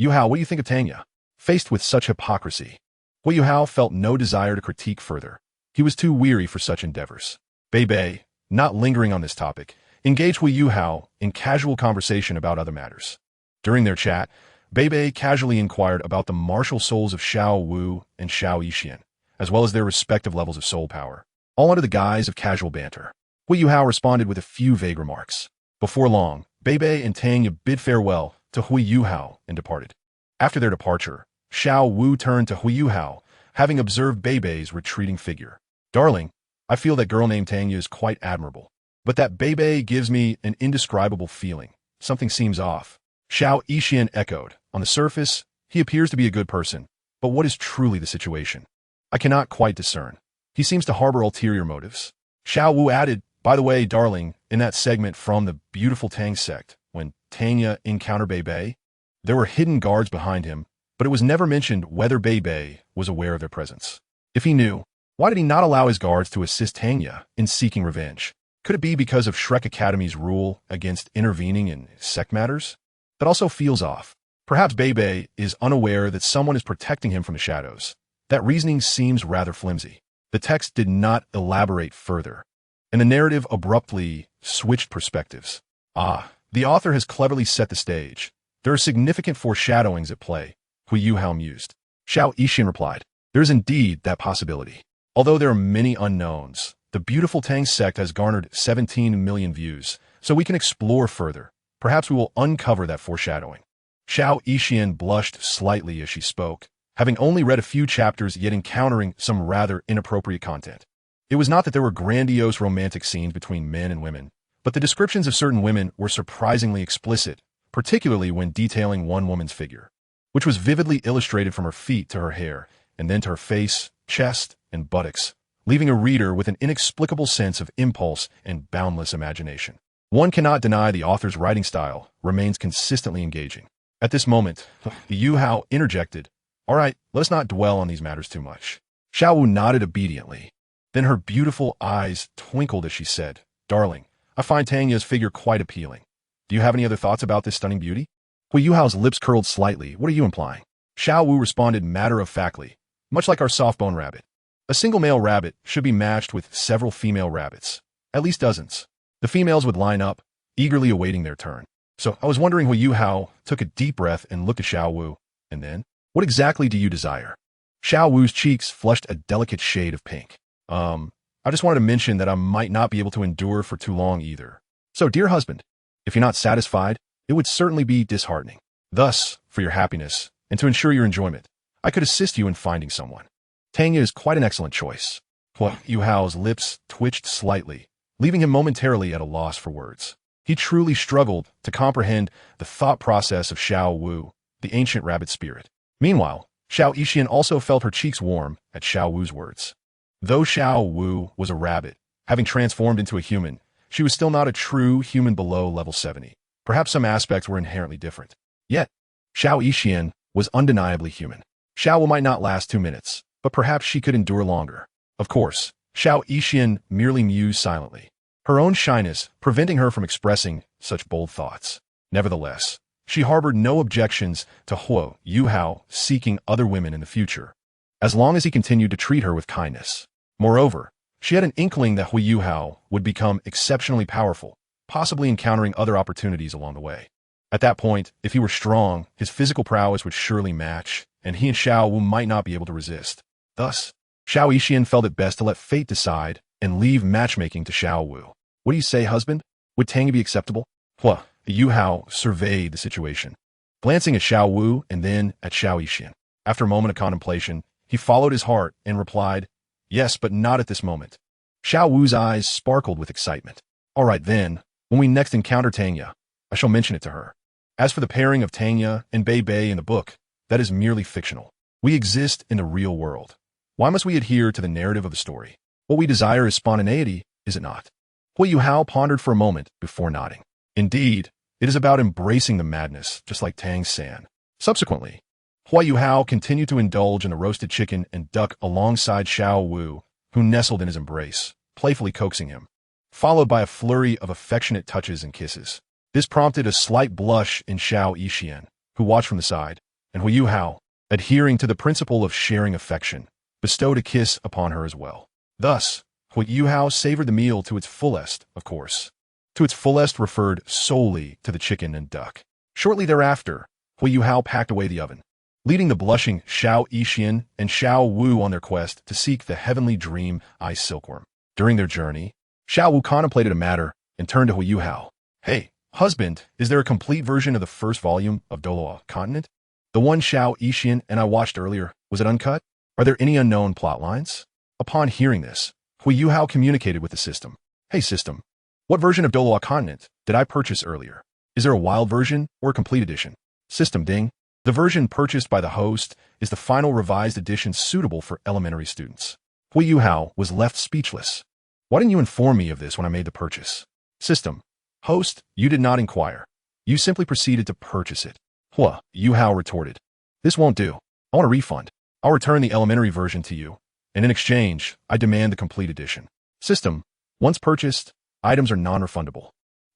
[SPEAKER 1] Yuhao, what do you think of Tanya? Faced with such hypocrisy, Huo Yuhao felt no desire to critique further. He was too weary for such endeavors. Beibei, not lingering on this topic, engaged Huo Yuhao in casual conversation about other matters. During their chat, Beibei casually inquired about the martial souls of Xiao Wu and Xiao Yixian, as well as their respective levels of soul power, all under the guise of casual banter. Huo Yuhao responded with a few vague remarks. Before long, Beibei and Tanya bid farewell to Huo Yuhao and departed. After their departure, Xiao Wu turned to Huo Yuhao, having observed Beibei's retreating figure. Darling, I feel that girl named Tanya is quite admirable, but that Beibei gives me an indescribable feeling. Something seems off. Xiao Yixian echoed. On the surface, he appears to be a good person, but what is truly the situation? I cannot quite discern. He seems to harbor ulterior motives. Xiao Wu added, by the way, darling, in that segment from the beautiful Tang sect, when Tanya encountered Beibei, there were hidden guards behind him, but it was never mentioned whether Beibei was aware of their presence. If he knew, why did he not allow his guards to assist Tanya in seeking revenge? Could it be because of Shrek Academy's rule against intervening in sect matters? That also feels off. Perhaps Beibei is unaware that someone is protecting him from the shadows. That reasoning seems rather flimsy. The text did not elaborate further, and the narrative abruptly switched perspectives. The author has cleverly set the stage. There are significant foreshadowings at play, Huo Yuhao mused. Xiao Yixian replied, there is indeed that possibility. Although there are many unknowns, the beautiful Tang sect has garnered 17 million views, so we can explore further. Perhaps we will uncover that foreshadowing. Xiao Yixian blushed slightly as she spoke, having only read a few chapters yet encountering some rather inappropriate content. It was not that there were grandiose romantic scenes between men and women, but the descriptions of certain women were surprisingly explicit, particularly when detailing one woman's figure, which was vividly illustrated from her feet to her hair, and then to her face, chest, and buttocks, leaving a reader with an inexplicable sense of impulse and boundless imagination. One cannot deny the author's writing style remains consistently engaging. At this moment, Yuhao interjected, all right, let us not dwell on these matters too much. Xiao Wu nodded obediently. Then her beautiful eyes twinkled as she said, darling, I find Tanya's figure quite appealing. Do you have any other thoughts about this stunning beauty? Huo Yuhao's lips curled slightly. What are you implying? Xiao Wu responded matter-of-factly, much like our soft-bone rabbit. A single male rabbit should be matched with several female rabbits, at least dozens. The females would line up, eagerly awaiting their turn. So I was wondering, Huo Yuhao took a deep breath and looked at Xiao Wu, and then, what exactly do you desire? Xiao Wu's cheeks flushed a delicate shade of pink. I just wanted to mention that I might not be able to endure for too long either. So, dear husband, if you're not satisfied, it would certainly be disheartening. Thus, for your happiness, and to ensure your enjoyment, I could assist you in finding someone. Tanya is quite an excellent choice. Huo Yuhao's lips twitched slightly, leaving him momentarily at a loss for words. He truly struggled to comprehend the thought process of Xiao Wu, the ancient rabbit spirit. Meanwhile, Xiao Yixian also felt her cheeks warm at Xiao Wu's words. Though Xiao Wu was a rabbit, having transformed into a human, she was still not a true human below level 70. Perhaps some aspects were inherently different. Yet, Xiao Yixian was undeniably human. Xiao Wu might not last 2 minutes, but perhaps she could endure longer. Of course, Xiao Yixian merely mused silently, her own shyness preventing her from expressing such bold thoughts. Nevertheless, she harbored no objections to Huo Yuhao seeking other women in the future. as long as he continued to treat her with kindness. Moreover, she had an inkling that Huo Yuhao would become exceptionally powerful, possibly encountering other opportunities along the way. At that point, if he were strong, his physical prowess would surely match, and he and Xiao Wu might not be able to resist. Thus, Xiao Yixian felt it best to let fate decide and leave matchmaking to Xiao Wu. What do you say, husband? Would Tang be acceptable? Huo Yuhao surveyed the situation, glancing at Xiao Wu and then at Xiao Yixian. After a moment of contemplation, he followed his heart and replied, "Yes, but not at this moment." Xiao Wu's eyes sparkled with excitement. "All right then, when we next encounter Tanya, I shall mention it to her. As for the pairing of Tanya and Beibei in the book, that is merely fictional. We exist in the real world. Why must we adhere to the narrative of the story? What we desire is spontaneity, is it not?" Huo Yuhao pondered for a moment before nodding. Indeed, it is about embracing the madness, just like Tang San. Subsequently, Huo Yuhao continued to indulge in the roasted chicken and duck alongside Xiao Wu, who nestled in his embrace, playfully coaxing him, followed by a flurry of affectionate touches and kisses. This prompted a slight blush in Xiao Yixian, who watched from the side, and Huo Yuhao, adhering to the principle of sharing affection, bestowed a kiss upon her as well. Thus, Huo Yuhao savored the meal to its fullest, of course. To its fullest referred solely to the chicken and duck. Shortly thereafter, Huo Yuhao packed away the oven, leading the blushing Xiao Yixian and Xiao Wu on their quest to seek the heavenly dream ice silkworm. During their journey, Xiao Wu contemplated a matter and turned to Huo Yuhao. "Hey, husband, is there a complete version of the first volume of Douluo Continent? The one Xiao Yixian and I watched earlier, was it uncut? Are there any unknown plot lines?" Upon hearing this, Huo Yuhao communicated with the system. "Hey system, what version of Douluo Continent did I purchase earlier? Is there a wild version or a complete edition?" System ding. "The version purchased by the host is the final revised edition suitable for elementary students." Huo Yuhao was left speechless. "Why didn't you inform me of this when I made the purchase?" System. "Host, you did not inquire. You simply proceeded to purchase it." Huo Yuhao retorted. "This won't do. I want a refund. I'll return the elementary version to you, and in exchange, I demand the complete edition." System. "Once purchased, items are non-refundable."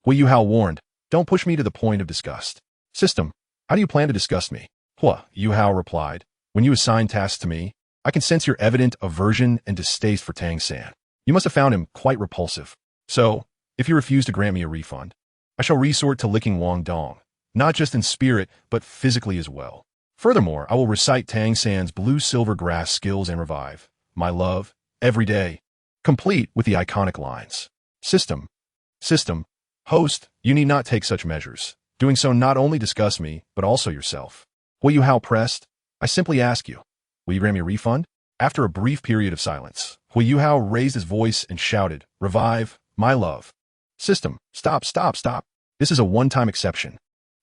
[SPEAKER 1] Huo Yuhao warned, "Don't push me to the point of disgust." System. "How do you plan to disgust me?" Huo Yuhao replied, "When you assign tasks to me, I can sense your evident aversion and distaste for Tang San. You must have found him quite repulsive. So, if you refuse to grant me a refund, I shall resort to licking Wang Dong, not just in spirit, but physically as well. Furthermore, I will recite Tang San's blue-silver grass skills and revive, my love, every day, complete with the iconic lines. System. Host, you need not take such measures. Doing so not only disgusts me, but also yourself. Huo Yuhao pressed, "I simply ask you, will you grant me a refund?" After a brief period of silence, Huo Yuhao raised his voice and shouted, "Revive, my love." System. Stop. This is a one-time exception."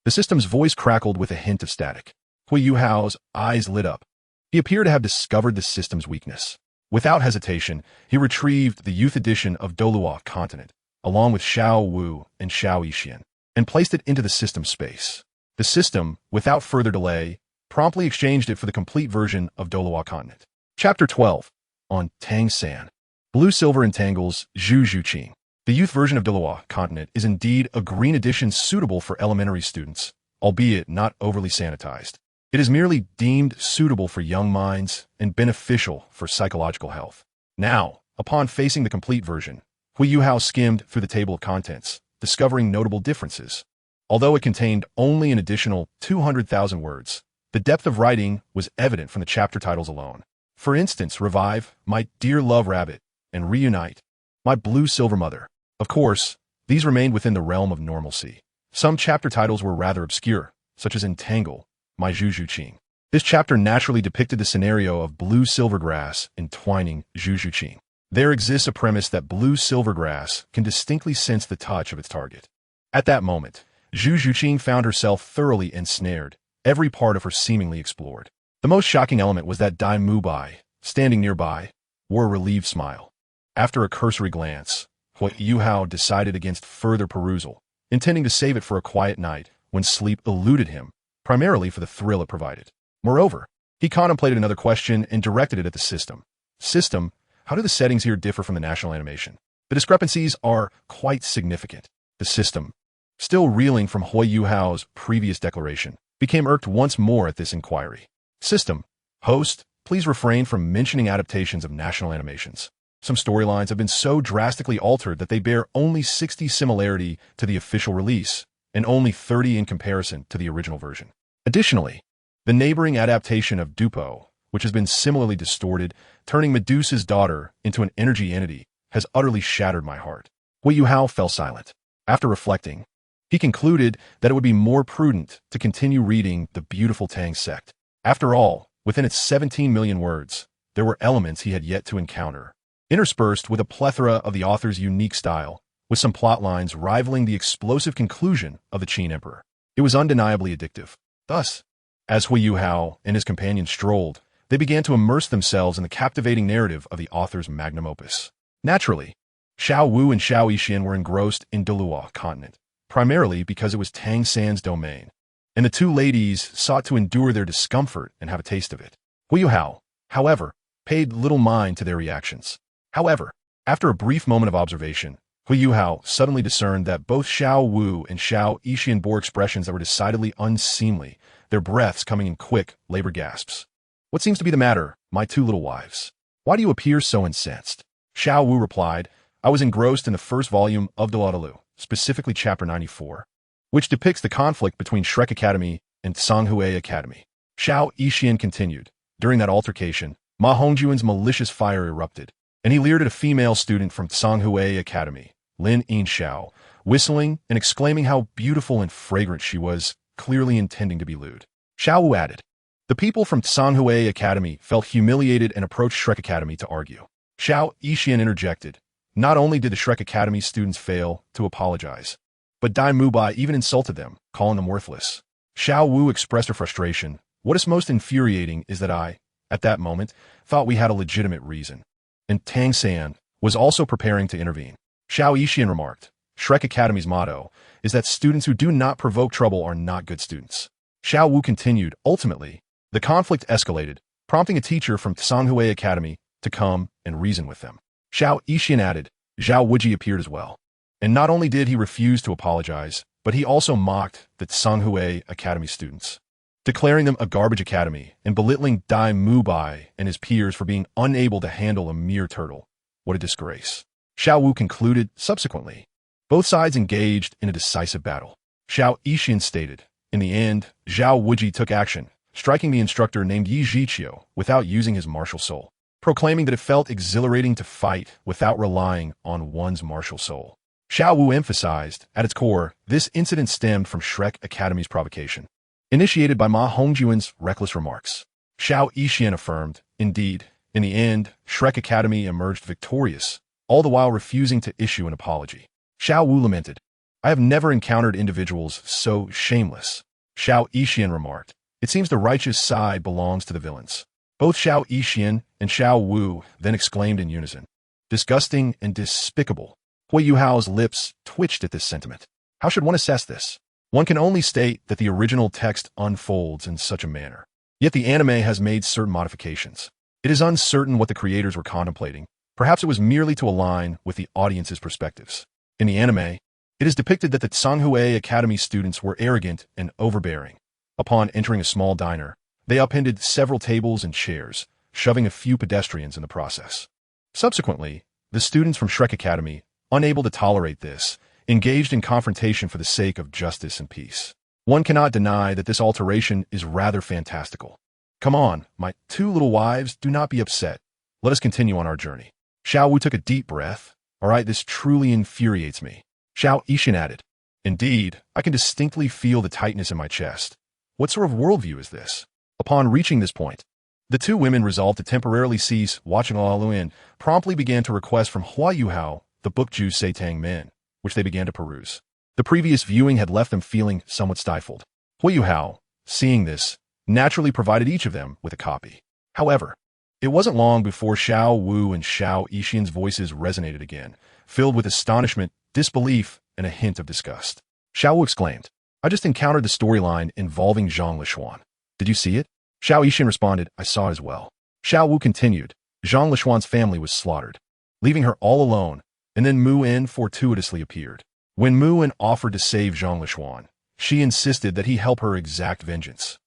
[SPEAKER 1] The system's voice crackled with a hint of static. Huo Yuhao's eyes lit up. He appeared to have discovered the system's weakness. Without hesitation, he retrieved the youth edition of Douluo Continent, along with Xiao Wu and Xiao Yixian, and placed it into the system space. The system, without further delay, promptly exchanged it for the complete version of Douluo Continent. Chapter 12. On Tang San. Blue Silver Entangles Zhu Qing. The youth version of Douluo Continent is indeed a green edition suitable for elementary students, albeit not overly sanitized. It is merely deemed suitable for young minds and beneficial for psychological health. Now, upon facing the complete version, Huo Yuhao skimmed through the table of contents, discovering notable differences. Although it contained only an additional 200,000 words, the depth of writing was evident from the chapter titles alone. For instance, Revive, My Dear Love Rabbit, and Reunite, My Blue Silver Mother. Of course, these remained within the realm of normalcy. Some chapter titles were rather obscure, such as Entangle, My Zhu Qing. This chapter naturally depicted the scenario of blue silvergrass entwining Zhu Qing. There exists a premise that blue silvergrass can distinctly sense the touch of its target. At that moment, Zhu Qing found herself thoroughly ensnared, every part of her seemingly explored. The most shocking element was that Dai Mubai, standing nearby, wore a relieved smile. After a cursory glance, Huo Yuhao decided against further perusal, intending to save it for a quiet night when sleep eluded him, primarily for the thrill it provided. Moreover, he contemplated another question and directed it at the system. System, how do the settings here differ from the national animation? The discrepancies are quite significant. The system, still reeling from Huo Yuhao's previous declaration, became irked once more at this inquiry. System, host, Please refrain from mentioning adaptations of national animations. Some storylines have been so drastically altered that they bear only 60 similarity to the official release, and only 30 in comparison to the original version. Additionally, the neighboring adaptation of Dupo, which has been similarly distorted, turning Medusa's daughter into an energy entity, has utterly shattered my heart. Huo Yuhao fell silent. After reflecting, he concluded that it would be more prudent to continue reading the beautiful Tang Sect. After all, within its 17 million words, there were elements he had yet to encounter, interspersed with a plethora of the author's unique style, with some plot lines rivaling the explosive conclusion of the Qin Emperor. It was undeniably addictive. Thus, as Huo Yuhao and his companions strolled, they began to immerse themselves in the captivating narrative of the author's magnum opus. Naturally, Xiao Wu and Xiao Yixian were engrossed in Douluo continent, primarily because it was Tang San's domain, and the two ladies sought to endure their discomfort and have a taste of it. Huo Yuhao, however, paid little mind to their reactions. However, after a brief moment of observation, Huo Yuhao suddenly discerned that both Xiao Wu and Xiao Yixian bore expressions that were decidedly unseemly, their breaths coming in quick, labored gasps. "What seems to be the matter, my two little wives? Why do you appear so incensed?" Xiao Wu replied, "I was engrossed in the first volume of Douluo, specifically chapter 94, which depicts the conflict between Shrek Academy and Tsanhui Academy." Xiao Yixian continued, "During that altercation, Ma Hongjuan's malicious fire erupted, and he leered at a female student from Tsanhui Academy, Lin Yin-xiao, whistling and exclaiming how beautiful and fragrant she was, clearly intending to be lewd." Xiao Wu added, "The people from Tsanhui Academy felt humiliated and approached Shrek Academy to argue." Xiao Yixian interjected, "Not only did the Shrek Academy students fail to apologize, but Dai Mubai even insulted them, calling them worthless." Xiao Wu expressed her frustration. "What is most infuriating is that I, at that moment, thought we had a legitimate reason." And Tang San was also preparing to intervene. Xiao Yixian remarked, "Shrek Academy's motto is that students who do not provoke trouble are not good students." Xiao Wu continued, "Ultimately, the conflict escalated, prompting a teacher from Tsanhui Academy to come and reason with them." Xiao Yixian added, "Zhao Wuji appeared as well. And not only did he refuse to apologize, but he also mocked the Tsanhui Academy students, declaring them a garbage academy and belittling Dai Mubai and his peers for being unable to handle a mere turtle. What a disgrace." Xiao Wu concluded, "Subsequently, both sides engaged in a decisive battle." Xiao Yixian stated, "In the end, Zhao Wuji took action, striking the instructor named Yi Zhiqiu without using his martial soul, proclaiming that it felt exhilarating to fight without relying on one's martial soul." Xiao Wu emphasized, at its core, this incident stemmed from Shrek Academy's provocation, initiated by Ma Hongjuan's reckless remarks. Xiao Yixian affirmed, "Indeed, in the end, Shrek Academy emerged victorious, all the while refusing to issue an apology." Xiao Wu lamented, "I have never encountered individuals so shameless." Xiao Yixian remarked, "It seems the righteous side belongs to the villains." Both Xiao Yixian and Xiao Wu then exclaimed in unison, "Disgusting and despicable." Huo Yuhao's lips twitched at this sentiment. How should one assess this? One can only state that the original text unfolds in such a manner. Yet the anime has made certain modifications. It is uncertain what the creators were contemplating. Perhaps it was merely to align with the audience's perspectives. In the anime, it is depicted that the Tsanhui Academy students were arrogant and overbearing. Upon entering a small diner, they upended several tables and chairs, shoving a few pedestrians in the process. Subsequently, the students from Shrek Academy, unable to tolerate this, engaged in confrontation for the sake of justice and peace. One cannot deny that this alteration is rather fantastical. Come on, my two little wives, do not be upset. Let us continue on our journey. Xiao Wu took a deep breath. All right, this truly infuriates me. Xiao Yixian added, "Indeed, I can distinctly feel the tightness in my chest. What sort of worldview is this?" Upon reaching this point, the two women resolved to temporarily cease watching Luo and promptly began to request from Huo Yuhao the book Ju Sei Tang Men, which they began to peruse. The previous viewing had left them feeling somewhat stifled. Huo Yuhao, seeing this, naturally provided each of them with a copy. However, it wasn't long before Xiao Wu and Xiao Yixian's voices resonated again, filled with astonishment, disbelief, and a hint of disgust. Xiao Wu exclaimed, "I just encountered the storyline involving Zhang Lishuan. Did you see it?" Xiao Yixian responded, "I saw it as well." Xiao Wu continued, "Zhang Lishuan's family was slaughtered, leaving her all alone, and then Mu En fortuitously appeared. When Mu En offered to save Zhang Lishuan, she insisted that he help her exact vengeance.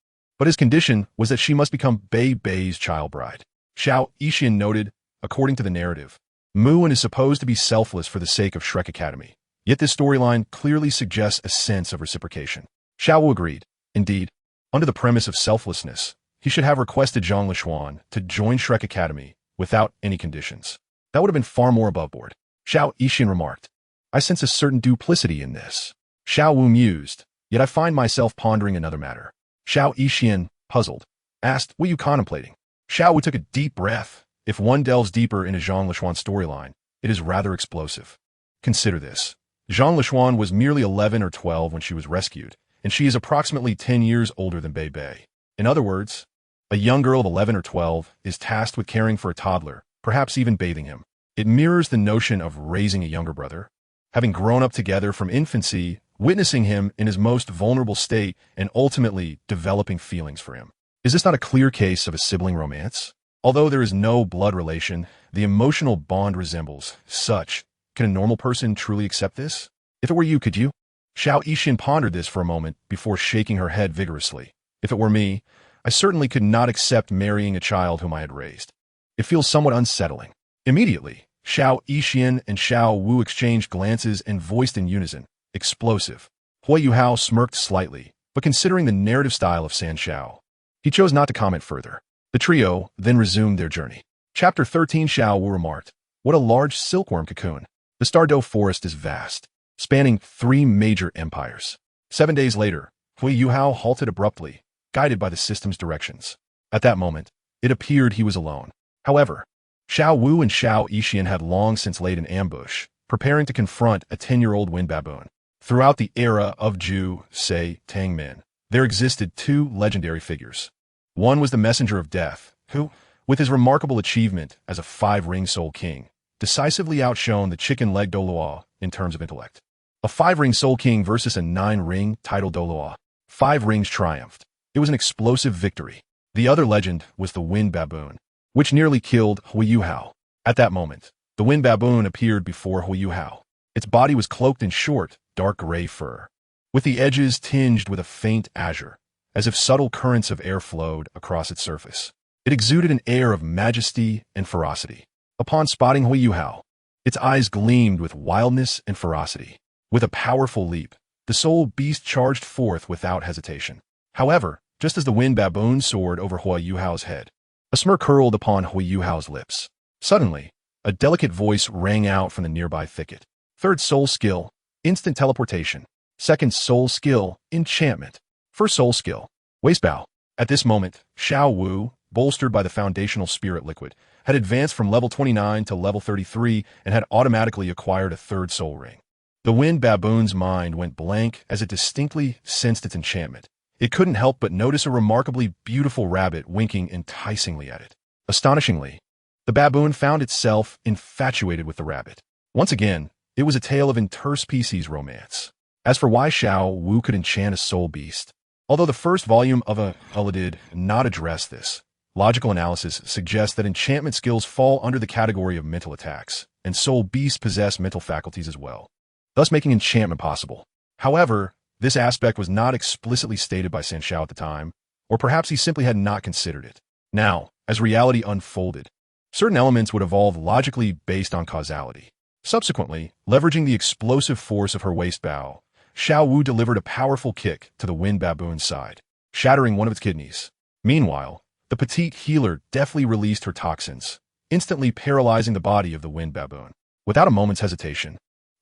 [SPEAKER 1] but his condition was that she must become Beibei's child bride. Xiao Yixian noted, according to the narrative, Muan is supposed to be selfless for the sake of Shrek Academy, yet this storyline clearly suggests a sense of reciprocation. Xiao Wu agreed. Indeed, under the premise of selflessness, he should have requested Zhang Lishuan to join Shrek Academy without any conditions. That would have been far more above board. Xiao Yixian remarked, I sense a certain duplicity in this. Xiao Wu mused, yet I find myself pondering another matter. Xiao Yixian, puzzled, asked, what are you contemplating? Xiao Wu took a deep breath. If one delves deeper into Zhang Lishuan's storyline, it is rather explosive. Consider this. Zhang Lishuan was merely 11 or 12 when she was rescued, and she is approximately 10 years older than Beibei. In other words, a young girl of 11 or 12 is tasked with caring for a toddler, perhaps even bathing him. It mirrors the notion of raising a younger brother, having grown up together from infancy, witnessing him in his most vulnerable state, and ultimately developing feelings for him. Is this not a clear case of a sibling romance? Although there is no blood relation, the emotional bond resembles such. Can a normal person truly accept this? If it were you, could you? Xiao Yixian pondered this for a moment before shaking her head vigorously. If it were me, I certainly could not accept marrying a child whom I had raised. It feels somewhat unsettling. Immediately, Xiao Yixian and Xiao Wu exchanged glances and voiced in unison, explosive. Huo Yuhao smirked slightly, but considering the narrative style of San Xiao, he chose not to comment further. The trio then resumed their journey. Chapter 13. Xiao Wu remarked, what a large silkworm cocoon. The Stardow forest is vast, spanning 3 major empires. 7 days later, Huo Yuhao halted abruptly, guided by the system's directions. At that moment, it appeared he was alone. However, Xiao Wu and Xiao Yixian had long since laid an ambush, preparing to confront a 10-year-old wind baboon. Throughout the era of Zhu, Sei, Tangmin, there existed 2 legendary figures. One was the Messenger of Death, who, with his remarkable achievement as a 5-ring Soul King, decisively outshone the chicken-legged Douluo in terms of intellect. A 5-ring Soul King versus a 9-ring titled Douluo. 5 rings triumphed. It was an explosive victory. The other legend was the Wind Baboon, which nearly killed Huo Yuhao. At that moment, the Wind Baboon appeared before Huo Yuhao. Its body was cloaked in short, dark gray fur, with the edges tinged with a faint azure, as if subtle currents of air flowed across its surface. It exuded an air of majesty and ferocity. Upon spotting Huo Yuhao, its eyes gleamed with wildness and ferocity. With a powerful leap, the soul beast charged forth without hesitation. However, just as the Wind Baboon soared over Huo Yuhao's head, a smirk curled upon Huo Yuhao's lips. Suddenly, a delicate voice rang out from the nearby thicket. 3rd soul skill, instant teleportation. 2nd soul skill, enchantment. 1st soul skill, waist bow. At this moment, Xiao Wu, bolstered by the foundational spirit liquid, had advanced from level 29 to level 33 and had automatically acquired a 3rd soul ring. The Wind Baboon's mind went blank as it distinctly sensed its enchantment. It couldn't help but notice a remarkably beautiful rabbit winking enticingly at it. Astonishingly, the baboon found itself infatuated with the rabbit. Once again, it was a tale of interspecies romance. As for why Xiao Wu could enchant a soul beast, although the first volume of Ulla did not address this, logical analysis suggests that enchantment skills fall under the category of mental attacks, and soul beasts possess mental faculties as well, thus making enchantment possible. However, this aspect was not explicitly stated by San Xiao at the time, or perhaps he simply had not considered it. Now, as reality unfolded, certain elements would evolve logically based on causality. Subsequently, leveraging the explosive force of her waist bow, Xiao Wu delivered a powerful kick to the Wind Baboon's side, shattering one of its kidneys. Meanwhile, the petite healer deftly released her toxins, instantly paralyzing the body of the Wind Baboon. Without a moment's hesitation,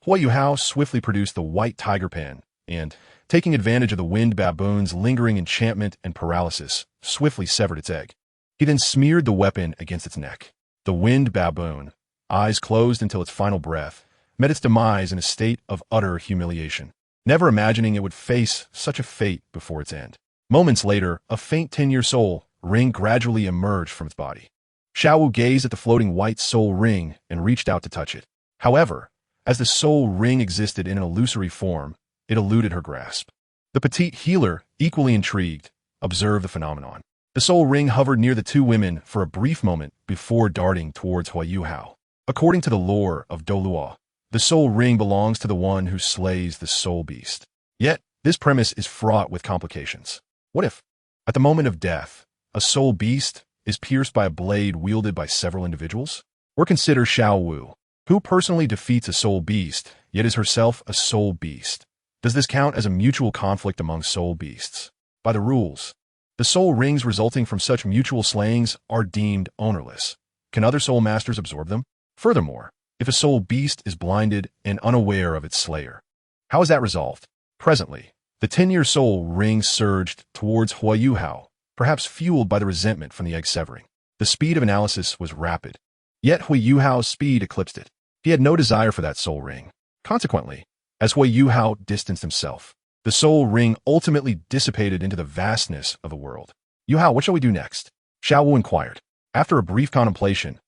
[SPEAKER 1] Huo Yuhao swiftly produced the white tiger pen and, taking advantage of the Wind Baboon's lingering enchantment and paralysis, swiftly severed its egg. He then smeared the weapon against its neck. The Wind Baboon, eyes closed until its final breath, met its demise in a state of utter humiliation, never imagining it would face such a fate before its end. Moments later, a faint 10-year soul ring gradually emerged from its body. Xiao Wu gazed at the floating white soul ring and reached out to touch it. However, as the soul ring existed in an illusory form, it eluded her grasp. The petite healer, equally intrigued, observed the phenomenon. The soul ring hovered near the 2 women for a brief moment before darting towards Huo Yuhao. According to the lore of Douluo, the soul ring belongs to the one who slays the soul beast. Yet, this premise is fraught with complications. What if, At the moment of death, a soul beast is pierced by a blade wielded by several individuals? Or consider Xiao Wu, who personally defeats a soul beast, yet is herself a soul beast. Does this count as a mutual conflict among soul beasts? By the rules, the soul rings resulting from such mutual slayings are deemed ownerless. Can other soul masters absorb them? Furthermore, if a soul beast is blinded and unaware of its slayer, how is that resolved? Presently, the 10-year soul ring surged towards Huo Yuhao, perhaps fueled by the resentment from the egg severing. The speed of analysis was rapid, yet Huo Yuhao's speed eclipsed it. He had no desire for that soul ring. Consequently, as Huo Yuhao distanced himself, the soul ring ultimately dissipated into the vastness of the world. Yuhao, what shall we do next? Xiao Wu inquired. After a brief contemplation,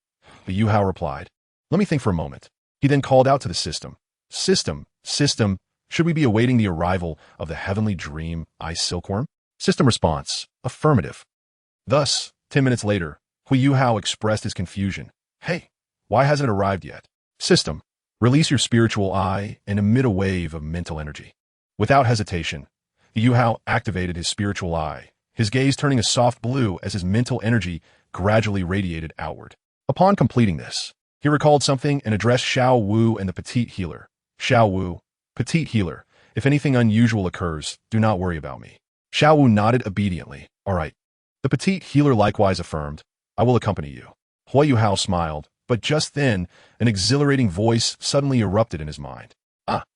[SPEAKER 1] the Yuhao replied, let me think for a moment. He then called out to the system. System, should we be awaiting the arrival of the heavenly dream ice silkworm? System response, affirmative. Thus, 10 minutes later, Huo Yuhao expressed his confusion. Hey, why hasn't it arrived yet? System, release your spiritual eye and emit a wave of mental energy. Without hesitation, the Yuhao activated his spiritual eye, his gaze turning a soft blue as his mental energy gradually radiated outward. Upon completing this, he recalled something and addressed Xiao Wu and the petite healer. Xiao Wu, petite healer, if anything unusual occurs, do not worry about me. Xiao Wu nodded obediently. All right. The petite healer likewise affirmed, I will accompany you. Huo Yuhao smiled, but just then, an exhilarating voice suddenly erupted in his mind. At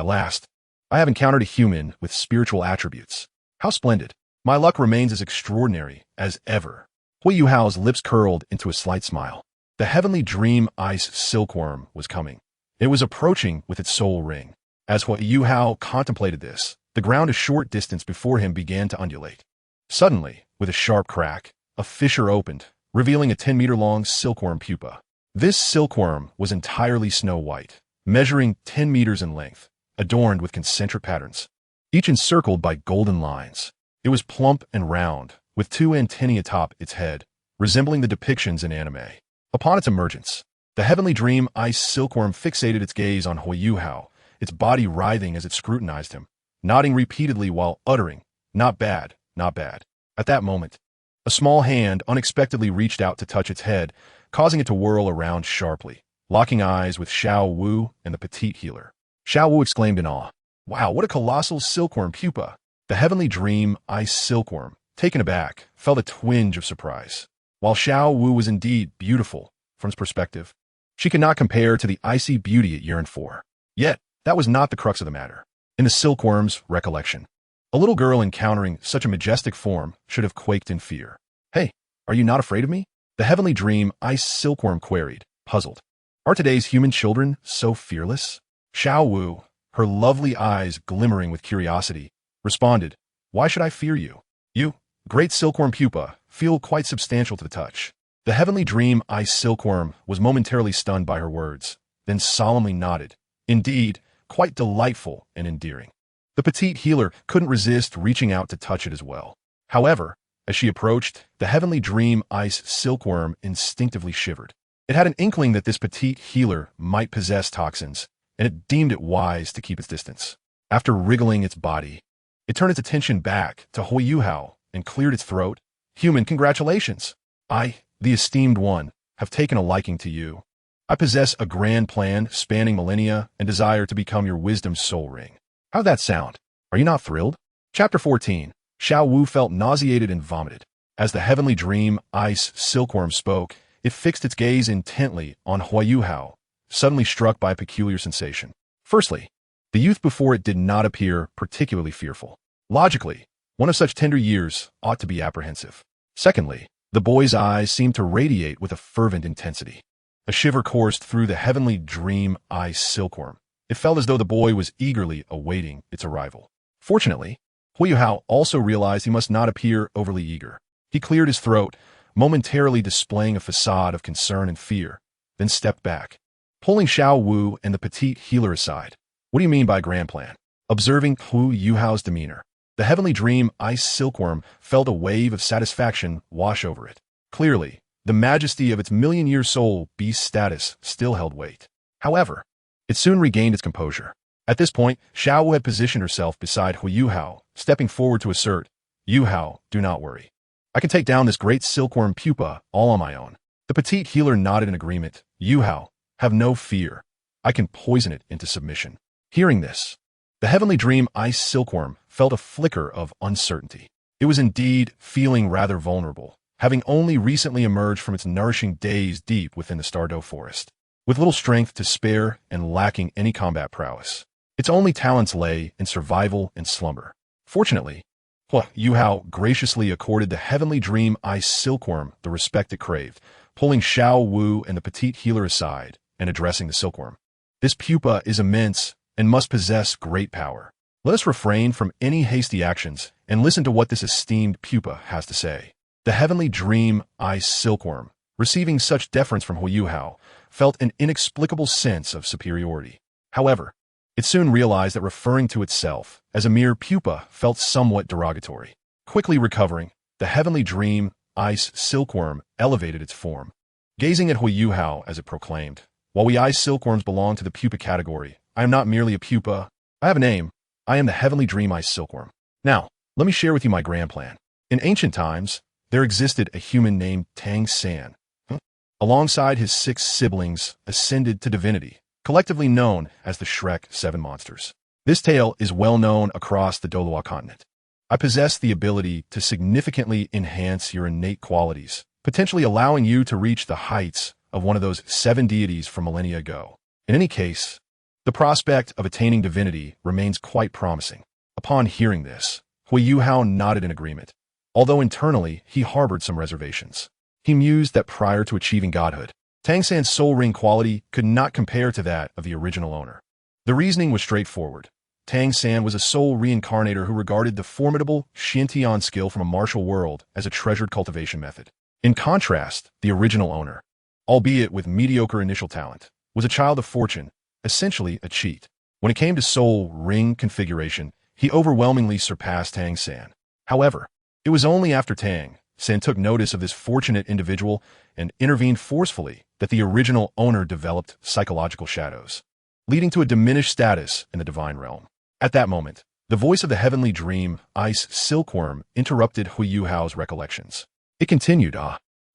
[SPEAKER 1] last, I have encountered a human with spiritual attributes. How splendid. My luck remains as extraordinary as ever. Huo Yuhao's lips curled into a slight smile. The heavenly dream ice silkworm was coming. It was approaching with its soul ring. As Huo Yuhao contemplated this, the ground a short distance before him began to undulate. Suddenly, with a sharp crack, a fissure opened, revealing a 10-meter-long silkworm pupa. This silkworm was entirely snow-white, measuring 10 meters in length, adorned with concentric patterns, each encircled by golden lines. It was plump and round, with 2 antennae atop its head, resembling the depictions in anime. Upon its emergence, the heavenly dream ice silkworm fixated its gaze on Huo Yuhao, its body writhing as it scrutinized him, nodding repeatedly while uttering, not bad, not bad. At that moment, a small hand unexpectedly reached out to touch its head, causing it to whirl around sharply, locking eyes with Xiao Wu and the petite healer. Xiao Wu exclaimed in awe, wow, what a colossal silkworm pupa! The heavenly dream ice silkworm, taken aback, felt a twinge of surprise. While Xiao Wu was indeed beautiful, from his perspective, she could not compare to the icy beauty it yearned for. Yet, that was not the crux of the matter. In the silkworm's recollection, a little girl encountering such a majestic form should have quaked in fear. Hey, are you not afraid of me? The heavenly dream ice silkworm queried, puzzled. Are today's human children so fearless? Xiao Wu, her lovely eyes glimmering with curiosity, responded, why should I fear you? You, great silkworm pupa, feel quite substantial to the touch. The heavenly dream ice silkworm was momentarily stunned by her words, then solemnly nodded. Indeed, quite delightful and endearing. The petite healer couldn't resist reaching out to touch it as well. However, as she approached, the heavenly dream ice silkworm instinctively shivered. It had an inkling that this petite healer might possess toxins, and it deemed it wise to keep its distance. After wriggling its body, it turned its attention back to Huo Yuhao and cleared its throat. Human, congratulations! I, the esteemed one, have taken a liking to you. I possess a grand plan spanning millennia and desire to become your wisdom soul ring. How'd that sound? Are you not thrilled? Chapter 14. Xiao Wu felt nauseated and vomited. As the heavenly dream ice silkworm spoke, it fixed its gaze intently on Huo Yuhao, suddenly struck by a peculiar sensation. Firstly, the youth before it did not appear particularly fearful. Logically, one of such tender years ought to be apprehensive. Secondly, the boy's eyes seemed to radiate with a fervent intensity. A shiver coursed through the heavenly dream ice silkworm. It felt as though the boy was eagerly awaiting its arrival. Fortunately, Huo Yuhao also realized he must not appear overly eager. He cleared his throat, momentarily displaying a facade of concern and fear, then stepped back, pulling Xiao Wu and the petite healer aside. What do you mean by grand plan? Observing Huo Yuhao's demeanor, the heavenly dream ice silkworm felt a wave of satisfaction wash over it. Clearly, the majesty of its million-year soul beast status still held weight. However, it soon regained its composure. At this point, Xiao Wu had positioned herself beside Huo Yuhao, stepping forward to assert, Yuhao, do not worry. I can take down this great silkworm pupa all on my own. The petite healer nodded in agreement. Yuhao, have no fear. I can poison it into submission. Hearing this, the heavenly dream ice silkworm felt a flicker of uncertainty. It was indeed feeling rather vulnerable, having only recently emerged from its nourishing days deep within the Stardow forest. With little strength to spare and lacking any combat prowess, its only talents lay in survival and slumber. Fortunately, Huo Yuhao graciously accorded the heavenly dream ice silkworm the respect it craved, pulling Xiao Wu and the petite healer aside and addressing the silkworm. This pupa is immense and must possess great power. Let us refrain from any hasty actions and listen to what this esteemed pupa has to say. The heavenly dream ice silkworm, receiving such deference from Huo Yuhao, felt an inexplicable sense of superiority. However, it soon realized that referring to itself as a mere pupa felt somewhat derogatory. Quickly recovering, the heavenly dream ice silkworm elevated its form. Gazing at Huo Yuhao as it proclaimed, "While we ice silkworms belong to the pupa category, I am not merely a pupa. I have a name. I am the heavenly dream ice silkworm. Now, let me share with you my grand plan. In ancient times, there existed a human named Tang San. Alongside his 6 siblings, ascended to divinity, collectively known as the Shrek 7 monsters. This tale is well known across the Douluo continent. I possess the ability to significantly enhance your innate qualities, potentially allowing you to reach the heights of one of those 7 deities from millennia ago. In any case, the prospect of attaining divinity remains quite promising." Upon hearing this, Huo Yuhao nodded in agreement, although internally he harbored some reservations. He mused that prior to achieving godhood, Tang San's soul ring quality could not compare to that of the original owner. The reasoning was straightforward. Tang San was a soul reincarnator who regarded the formidable Xiantian skill from a martial world as a treasured cultivation method. In contrast, the original owner, albeit with mediocre initial talent, was a child of fortune, essentially a cheat. When it came to soul ring configuration, he overwhelmingly surpassed Tang San. However, it was only after Tang San took notice of this fortunate individual and intervened forcefully that the original owner developed psychological shadows, leading to a diminished status in the divine realm. At that moment, the voice of the heavenly dream, ice silkworm, interrupted Huo Yuhao's recollections. It continued,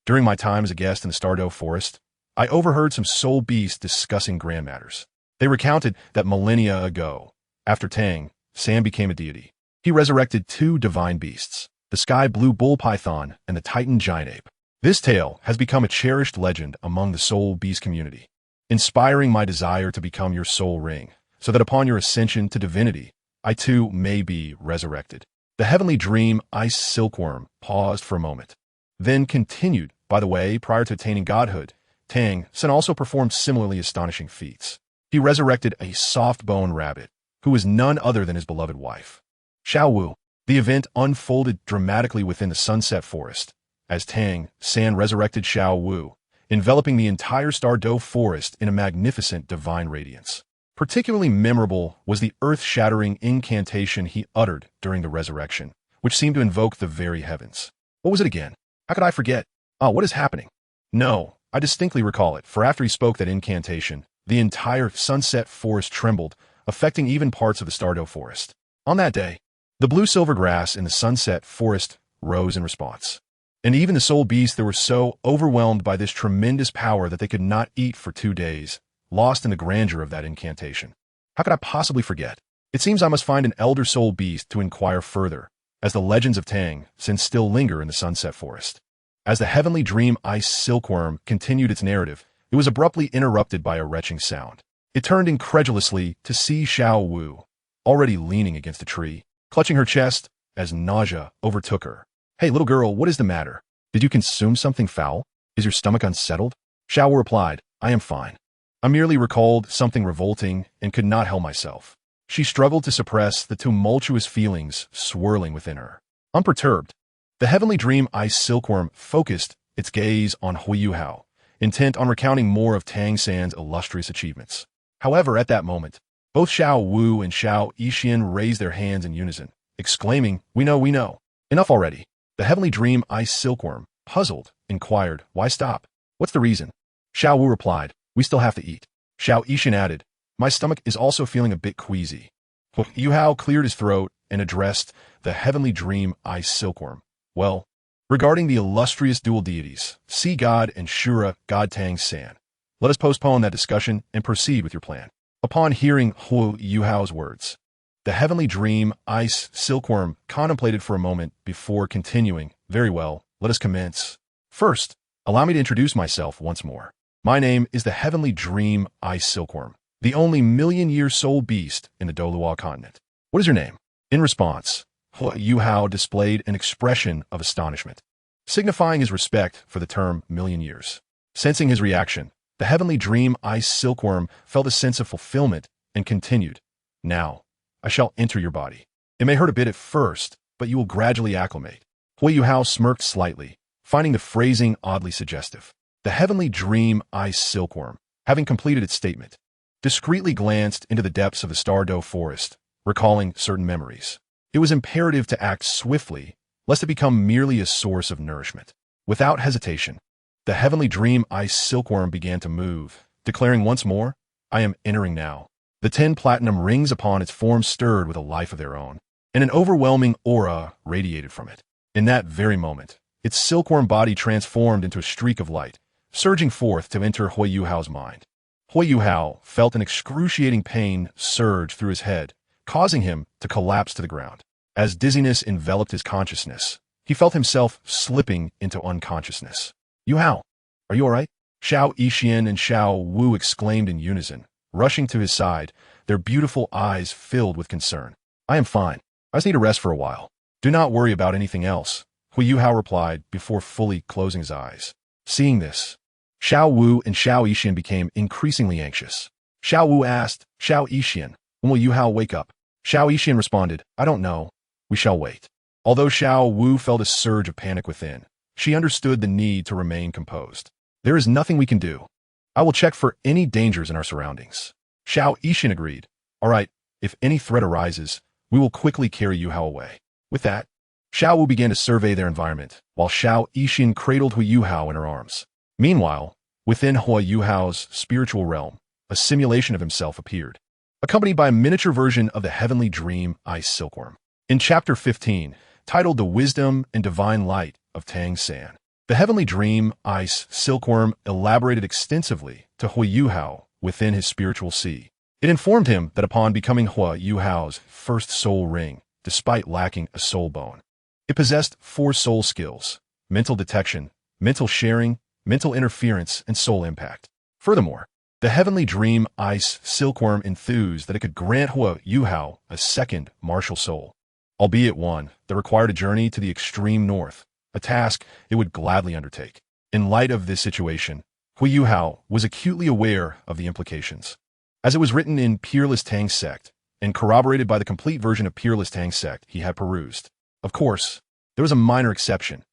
[SPEAKER 1] "During my time as a guest in the Stardow forest, I overheard some soul beasts discussing grand matters. They recounted that millennia ago, after Tang San became a deity, he resurrected 2 divine beasts, the sky blue bull python and the titan giant ape. This tale has become a cherished legend among the soul beast community, inspiring my desire to become your soul ring, so that upon your ascension to divinity, I too may be resurrected." The heavenly dream ice silkworm paused for a moment, then continued, "By the way, prior to attaining godhood, Tang San also performed similarly astonishing feats. He resurrected a soft-bone rabbit, who was none other than his beloved wife, Xiao Wu." The event unfolded dramatically within the Sunset Forest, as Tang San resurrected Xiao Wu, enveloping the entire Stardow forest in a magnificent divine radiance. Particularly memorable was the earth-shattering incantation he uttered during the resurrection, which seemed to invoke the very heavens. What was it again? How could I forget? What is happening? No, I distinctly recall it, for after he spoke that incantation, the entire Sunset Forest trembled, affecting even parts of the Stardow forest. On that day, the blue-silver grass in the Sunset Forest rose in response, and even the soul beasts were so overwhelmed by this tremendous power that they could not eat for 2 days, lost in the grandeur of that incantation. How could I possibly forget? It seems I must find an elder soul beast to inquire further, as the legends of Tang San still linger in the Sunset Forest. As the heavenly dream ice silkworm continued its narrative, it was abruptly interrupted by a retching sound. It turned incredulously to see Xiao Wu, already leaning against a tree, clutching her chest as nausea overtook her. "Hey, little girl, what is the matter? Did you consume something foul? Is your stomach unsettled?" Xiao Wu replied, "I am fine. I merely recalled something revolting and could not help myself." She struggled to suppress the tumultuous feelings swirling within her. Unperturbed, the heavenly dream ice silkworm focused its gaze on Huo Yuhao, intent on recounting more of Tang San's illustrious achievements. However, at that moment, both Xiao Wu and Xiao Yixian raised their hands in unison, exclaiming, we know. Enough already." The heavenly dream ice silkworm, puzzled, inquired, "Why stop? What's the reason?" Xiao Wu replied, "We still have to eat." Xiao Yixian added, "My stomach is also feeling a bit queasy." Huo Yuhao cleared his throat and addressed the heavenly dream ice silkworm. Well, regarding the illustrious dual deities, Sea God and Shura God Tang San, let us postpone that discussion and proceed with your plan. Upon hearing Huo Yuhao's words, the heavenly dream ice silkworm contemplated for a moment before continuing. Very well, let us commence. First, allow me to introduce myself once more. My name is the heavenly dream ice silkworm, the only million-year soul beast in the Douluo continent. What is your name? In response, Huo Yuhao displayed an expression of astonishment, signifying his respect for the term million years. Sensing his reaction, the heavenly dream ice silkworm felt a sense of fulfillment and continued. Now, I shall enter your body. It may hurt a bit at first, but you will gradually acclimate. Huo Yuhao smirked slightly, finding the phrasing oddly suggestive. The heavenly dream ice silkworm, having completed its statement, discreetly glanced into the depths of the Stardow forest, recalling certain memories. It was imperative to act swiftly, lest it become merely a source of nourishment. Without hesitation, the heavenly dream ice silkworm began to move, declaring once more, I am entering now. The 10 platinum rings upon its form stirred with a life of their own, and an overwhelming aura radiated from it. In that very moment, its silkworm body transformed into a streak of light, surging forth to enter Huo Yuhao's mind. Huo Yuhao felt an excruciating pain surge through his head, causing him to collapse to the ground. As dizziness enveloped his consciousness, he felt himself slipping into unconsciousness. Yuhao, are you all right? Xiao Yixian and Xiao Wu exclaimed in unison, rushing to his side, their beautiful eyes filled with concern. I am fine. I just need to rest for a while. Do not worry about anything else, Huo Yuhao replied before fully closing his eyes. Seeing this, Xiao Wu and Xiao Yixian became increasingly anxious. Xiao Wu asked, Xiao Yixian, when will Yuhao wake up? Xiao Yixian responded, I don't know. We shall wait. Although Xiao Wu felt a surge of panic within, she understood the need to remain composed. There is nothing we can do. I will check for any dangers in our surroundings. Xiao Yixian agreed. All right, if any threat arises, we will quickly carry Yuhao away. With that, Xiao Wu began to survey their environment, while Xiao Yixian cradled Huo Yuhao in her arms. Meanwhile, within Huo Yuhao's spiritual realm, a simulation of himself appeared, accompanied by a miniature version of the heavenly dream ice silkworm. In Chapter 15, titled The Wisdom and Divine Light of Tang San, the heavenly dream ice silkworm elaborated extensively to Huo Yuhao within his spiritual sea. It informed him that upon becoming Huo Yuhao's first soul ring, despite lacking a soul bone, it possessed 4 soul skills: mental detection, mental sharing, mental interference, and soul impact. Furthermore, the heavenly dream ice silkworm enthused that it could grant Huo Yuhao a second martial soul, albeit one that required a journey to the extreme north, a task it would gladly undertake. In light of this situation, Huo Yuhao was acutely aware of the implications. As it was written in Peerless Tang Sect, and corroborated by the complete version of Peerless Tang Sect he had perused. Of course, there was a minor exception.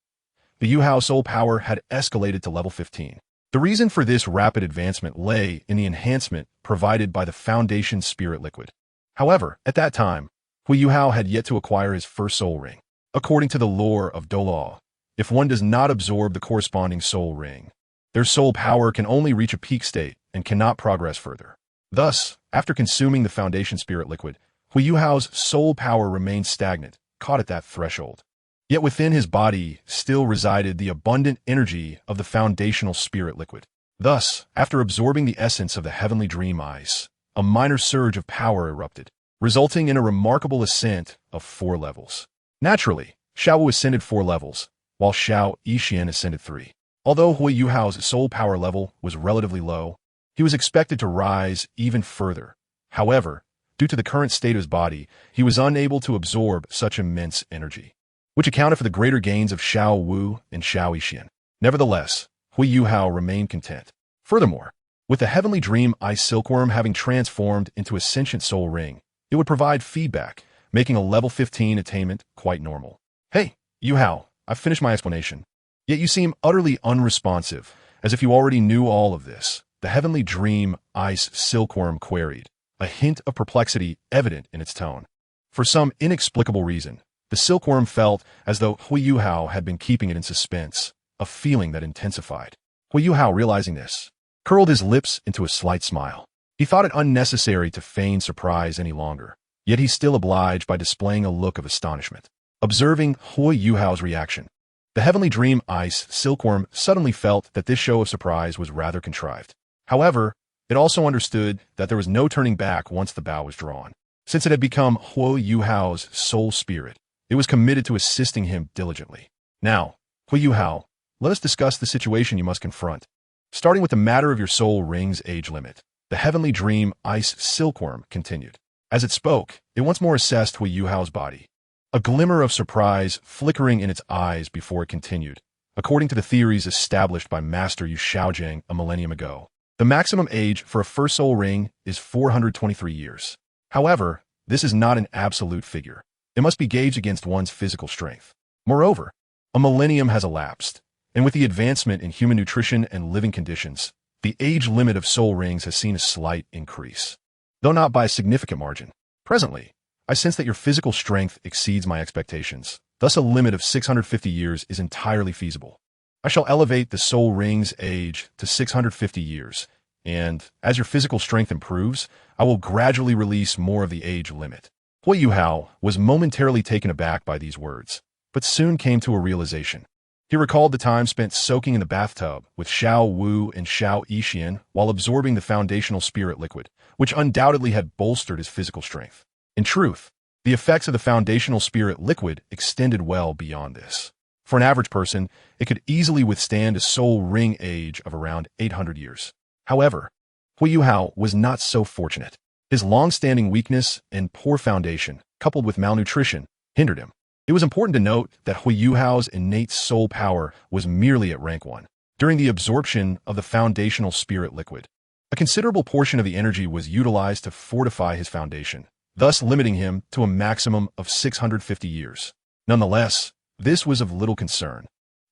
[SPEAKER 1] The Yuhao soul power had escalated to level 15. The reason for this rapid advancement lay in the enhancement provided by the Foundation Spirit Liquid. However, at that time, Huo Yuhao had yet to acquire his first soul ring. According to the lore of Douluo, if one does not absorb the corresponding soul ring, their soul power can only reach a peak state and cannot progress further. Thus, after consuming the Foundation Spirit Liquid, Huo Yuhao's soul power remained stagnant, caught at that threshold. Yet within his body still resided the abundant energy of the foundational spirit liquid. Thus, after absorbing the essence of the heavenly dream ice, a minor surge of power erupted, resulting in a remarkable ascent of 4 levels. Naturally, Xiao Wu ascended 4 levels, while Xiao Yixian ascended 3. Although Huo Yuhao's soul power level was relatively low, he was expected to rise even further. However, due to the current state of his body, he was unable to absorb such immense energy, which accounted for the greater gains of Xiao Wu and Xiao Yixian. Nevertheless, Huo Yuhao remained content. Furthermore, with the heavenly dream ice silkworm having transformed into a sentient soul ring, it would provide feedback, making a level 15 attainment quite normal. Hey, Yuhao, I've finished my explanation. Yet you seem utterly unresponsive, as if you already knew all of this, the heavenly dream ice silkworm queried, a hint of perplexity evident in its tone. For some inexplicable reason, the silkworm felt as though Huo Yuhao had been keeping it in suspense, a feeling that intensified. Huo Yuhao, realizing this, curled his lips into a slight smile. He thought it unnecessary to feign surprise any longer, yet he still obliged by displaying a look of astonishment. Observing Huo Yuhao's reaction, the heavenly dream ice silkworm suddenly felt that this show of surprise was rather contrived. However, it also understood that there was no turning back once the bow was drawn. Since it had become Huo Yuhao's soul spirit, it was committed to assisting him diligently. Now, Huo Yuhao, let us discuss the situation you must confront. Starting with the matter of your soul ring's age limit, the heavenly dream ice silkworm continued. As it spoke, it once more assessed Huo Yuhao's body, a glimmer of surprise flickering in its eyes before it continued. According to the theories established by Master Yu Shaojing a millennium ago, the maximum age for a first soul ring is 423 years. However, this is not an absolute figure. It must be gauged against one's physical strength. Moreover, a millennium has elapsed, and with the advancement in human nutrition and living conditions, the age limit of soul rings has seen a slight increase, though not by a significant margin. Presently, I sense that your physical strength exceeds my expectations, thus a limit of 650 years is entirely feasible. I shall elevate the soul ring's age to 650 years, and as your physical strength improves, I will gradually release more of the age limit. Huo Yuhao was momentarily taken aback by these words, but soon came to a realization. He recalled the time spent soaking in the bathtub with Xiao Wu and Xiao Yixian while absorbing the foundational spirit liquid, which undoubtedly had bolstered his physical strength. In truth, the effects of the foundational spirit liquid extended well beyond this. For an average person, it could easily withstand a soul ring age of around 800 years. However, Huo Yuhao was not so fortunate. His long-standing weakness and poor foundation, coupled with malnutrition, hindered him. It was important to note that Huo Yuhao's innate soul power was merely at rank 1. During the absorption of the foundational spirit liquid, a considerable portion of the energy was utilized to fortify his foundation, thus limiting him to a maximum of 650 years. Nonetheless, this was of little concern,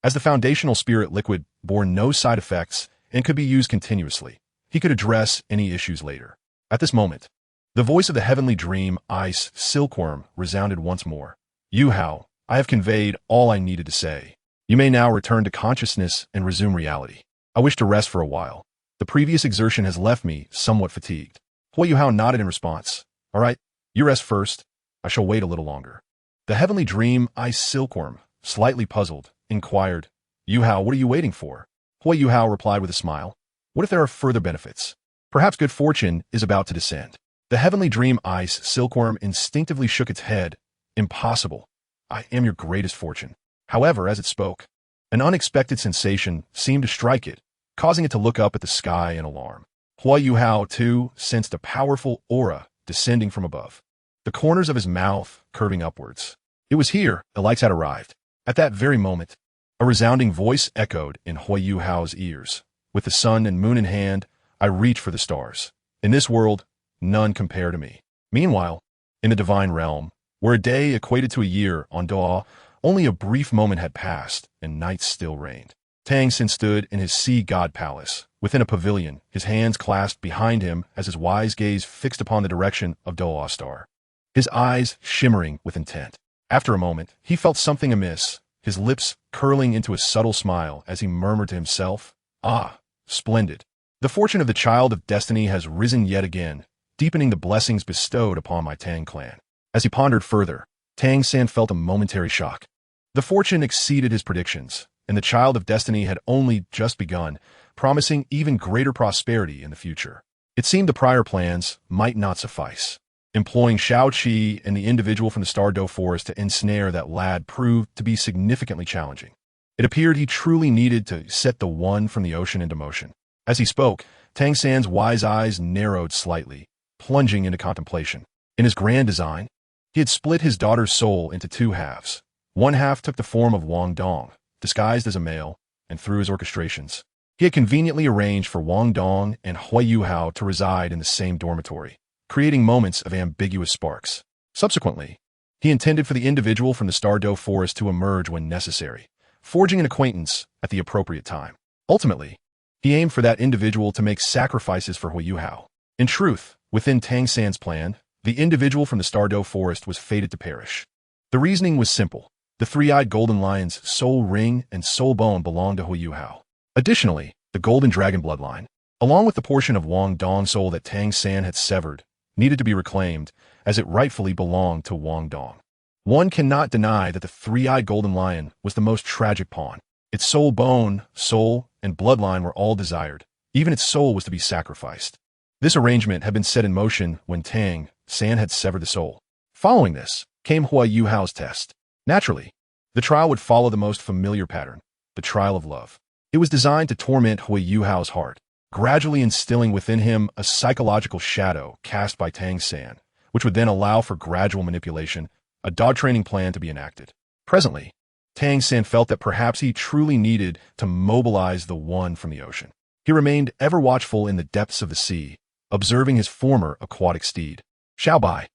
[SPEAKER 1] as the foundational spirit liquid bore no side effects and could be used continuously. He could address any issues later. At this moment, the voice of the heavenly dream ice silkworm resounded once more. Yuhao, I have conveyed all I needed to say. You may now return to consciousness and resume reality. I wish to rest for a while. The previous exertion has left me somewhat fatigued. Huo Yuhao nodded in response. All right, you rest first. I shall wait a little longer. The heavenly dream ice silkworm, slightly puzzled, inquired, Yuhao, what are you waiting for? Huo Yuhao replied with a smile. What if there are further benefits? Perhaps good fortune is about to descend. The heavenly dream ice silkworm instinctively shook its head. Impossible. I am your greatest fortune. However, as it spoke, an unexpected sensation seemed to strike it, causing it to look up at the sky in alarm. Huo Yuhao, too, sensed a powerful aura descending from above, the corners of his mouth curving upwards. It was here the lights had arrived. At that very moment, a resounding voice echoed in Huo Yuhao's ears. With the sun and moon in hand, I reach for the stars. In this world, none compare to me. Meanwhile, in the divine realm, where a day equated to a year on Douluo, only a brief moment had passed, and night still reigned. Tang Xin stood in his sea god palace, within a pavilion, his hands clasped behind him as his wise gaze fixed upon the direction of Douluo star, his eyes shimmering with intent. After a moment, he felt something amiss, his lips curling into a subtle smile as he murmured to himself, Ah, splendid. The fortune of the child of destiny has risen yet again, deepening the blessings bestowed upon my Tang clan. As he pondered further, Tang San felt a momentary shock. The fortune exceeded his predictions, and the child of destiny had only just begun, promising even greater prosperity in the future. It seemed the prior plans might not suffice. Employing Shao Qi and the individual from the Star Doe Forest to ensnare that lad proved to be significantly challenging. It appeared he truly needed to set the one from the ocean into motion. As he spoke, Tang San's wise eyes narrowed slightly, plunging into contemplation. In his grand design, he had split his daughter's soul into two halves. One half took the form of Wang Dong, disguised as a male, and through his orchestrations, he had conveniently arranged for Wang Dong and Huo Yuhao to reside in the same dormitory, creating moments of ambiguous sparks. Subsequently, he intended for the individual from the Star Doe Forest to emerge when necessary, forging an acquaintance at the appropriate time. Ultimately, he aimed for that individual to make sacrifices for Huo Yuhao. In truth, within Tang San's plan, the individual from the Star Doe Forest was fated to perish. The reasoning was simple. The three-eyed golden lion's soul ring and soul bone belonged to Huo Yuhao. Additionally, the golden dragon bloodline, along with the portion of Wang Dong's soul that Tang San had severed, needed to be reclaimed, as it rightfully belonged to Wang Dong. One cannot deny that the three-eyed golden lion was the most tragic pawn. Its soul bone, soul, and bloodline were all desired. Even its soul was to be sacrificed. This arrangement had been set in motion when Tang San had severed the soul. Following this came Huo Yuhao's test. Naturally, the trial would follow the most familiar pattern, the trial of love. It was designed to torment Huo Yuhao's heart, gradually instilling within him a psychological shadow cast by Tang San, which would then allow for gradual manipulation, a dog training plan to be enacted. Presently, Tang San felt that perhaps he truly needed to mobilize the one from the ocean. He remained ever watchful in the depths of the sea, observing his former aquatic steed. Xiao Bai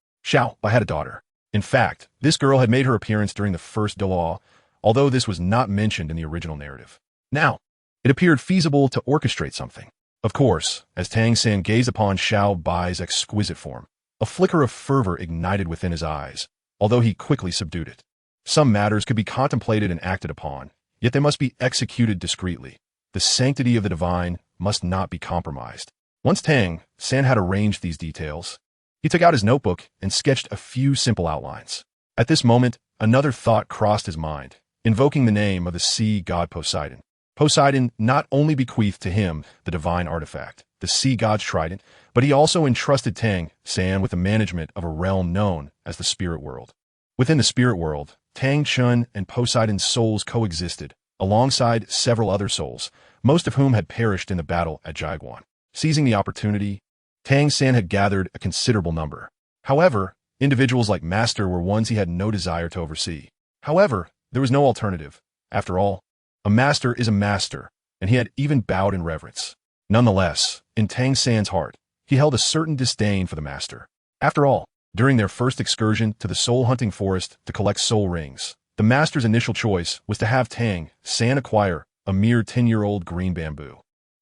[SPEAKER 1] had a daughter. In fact, this girl had made her appearance during the first Douluo, although this was not mentioned in the original narrative. Now, it appeared feasible to orchestrate something. Of course, as Tang San gazed upon Xiao Bai's exquisite form, a flicker of fervor ignited within his eyes, although he quickly subdued it. Some matters could be contemplated and acted upon, yet they must be executed discreetly. The sanctity of the divine must not be compromised. Once Tang San had arranged these details, he took out his notebook and sketched a few simple outlines. At this moment, another thought crossed his mind, invoking the name of the sea god Poseidon. Poseidon not only bequeathed to him the divine artifact, the sea god's trident, but he also entrusted Tang San with the management of a realm known as the spirit world. Within the spirit world, Tang Chun and Poseidon's souls coexisted, alongside several other souls, most of whom had perished in the battle at Jiaguan. Seizing the opportunity, Tang San had gathered a considerable number. However, individuals like Master were ones he had no desire to oversee. However, there was no alternative. After all, a master is a master, and he had even bowed in reverence. Nonetheless, in Tang San's heart, he held a certain disdain for the master. After all, during their first excursion to the soul-hunting forest to collect soul rings, the master's initial choice was to have Tang San acquire a mere 10-year-old green bamboo.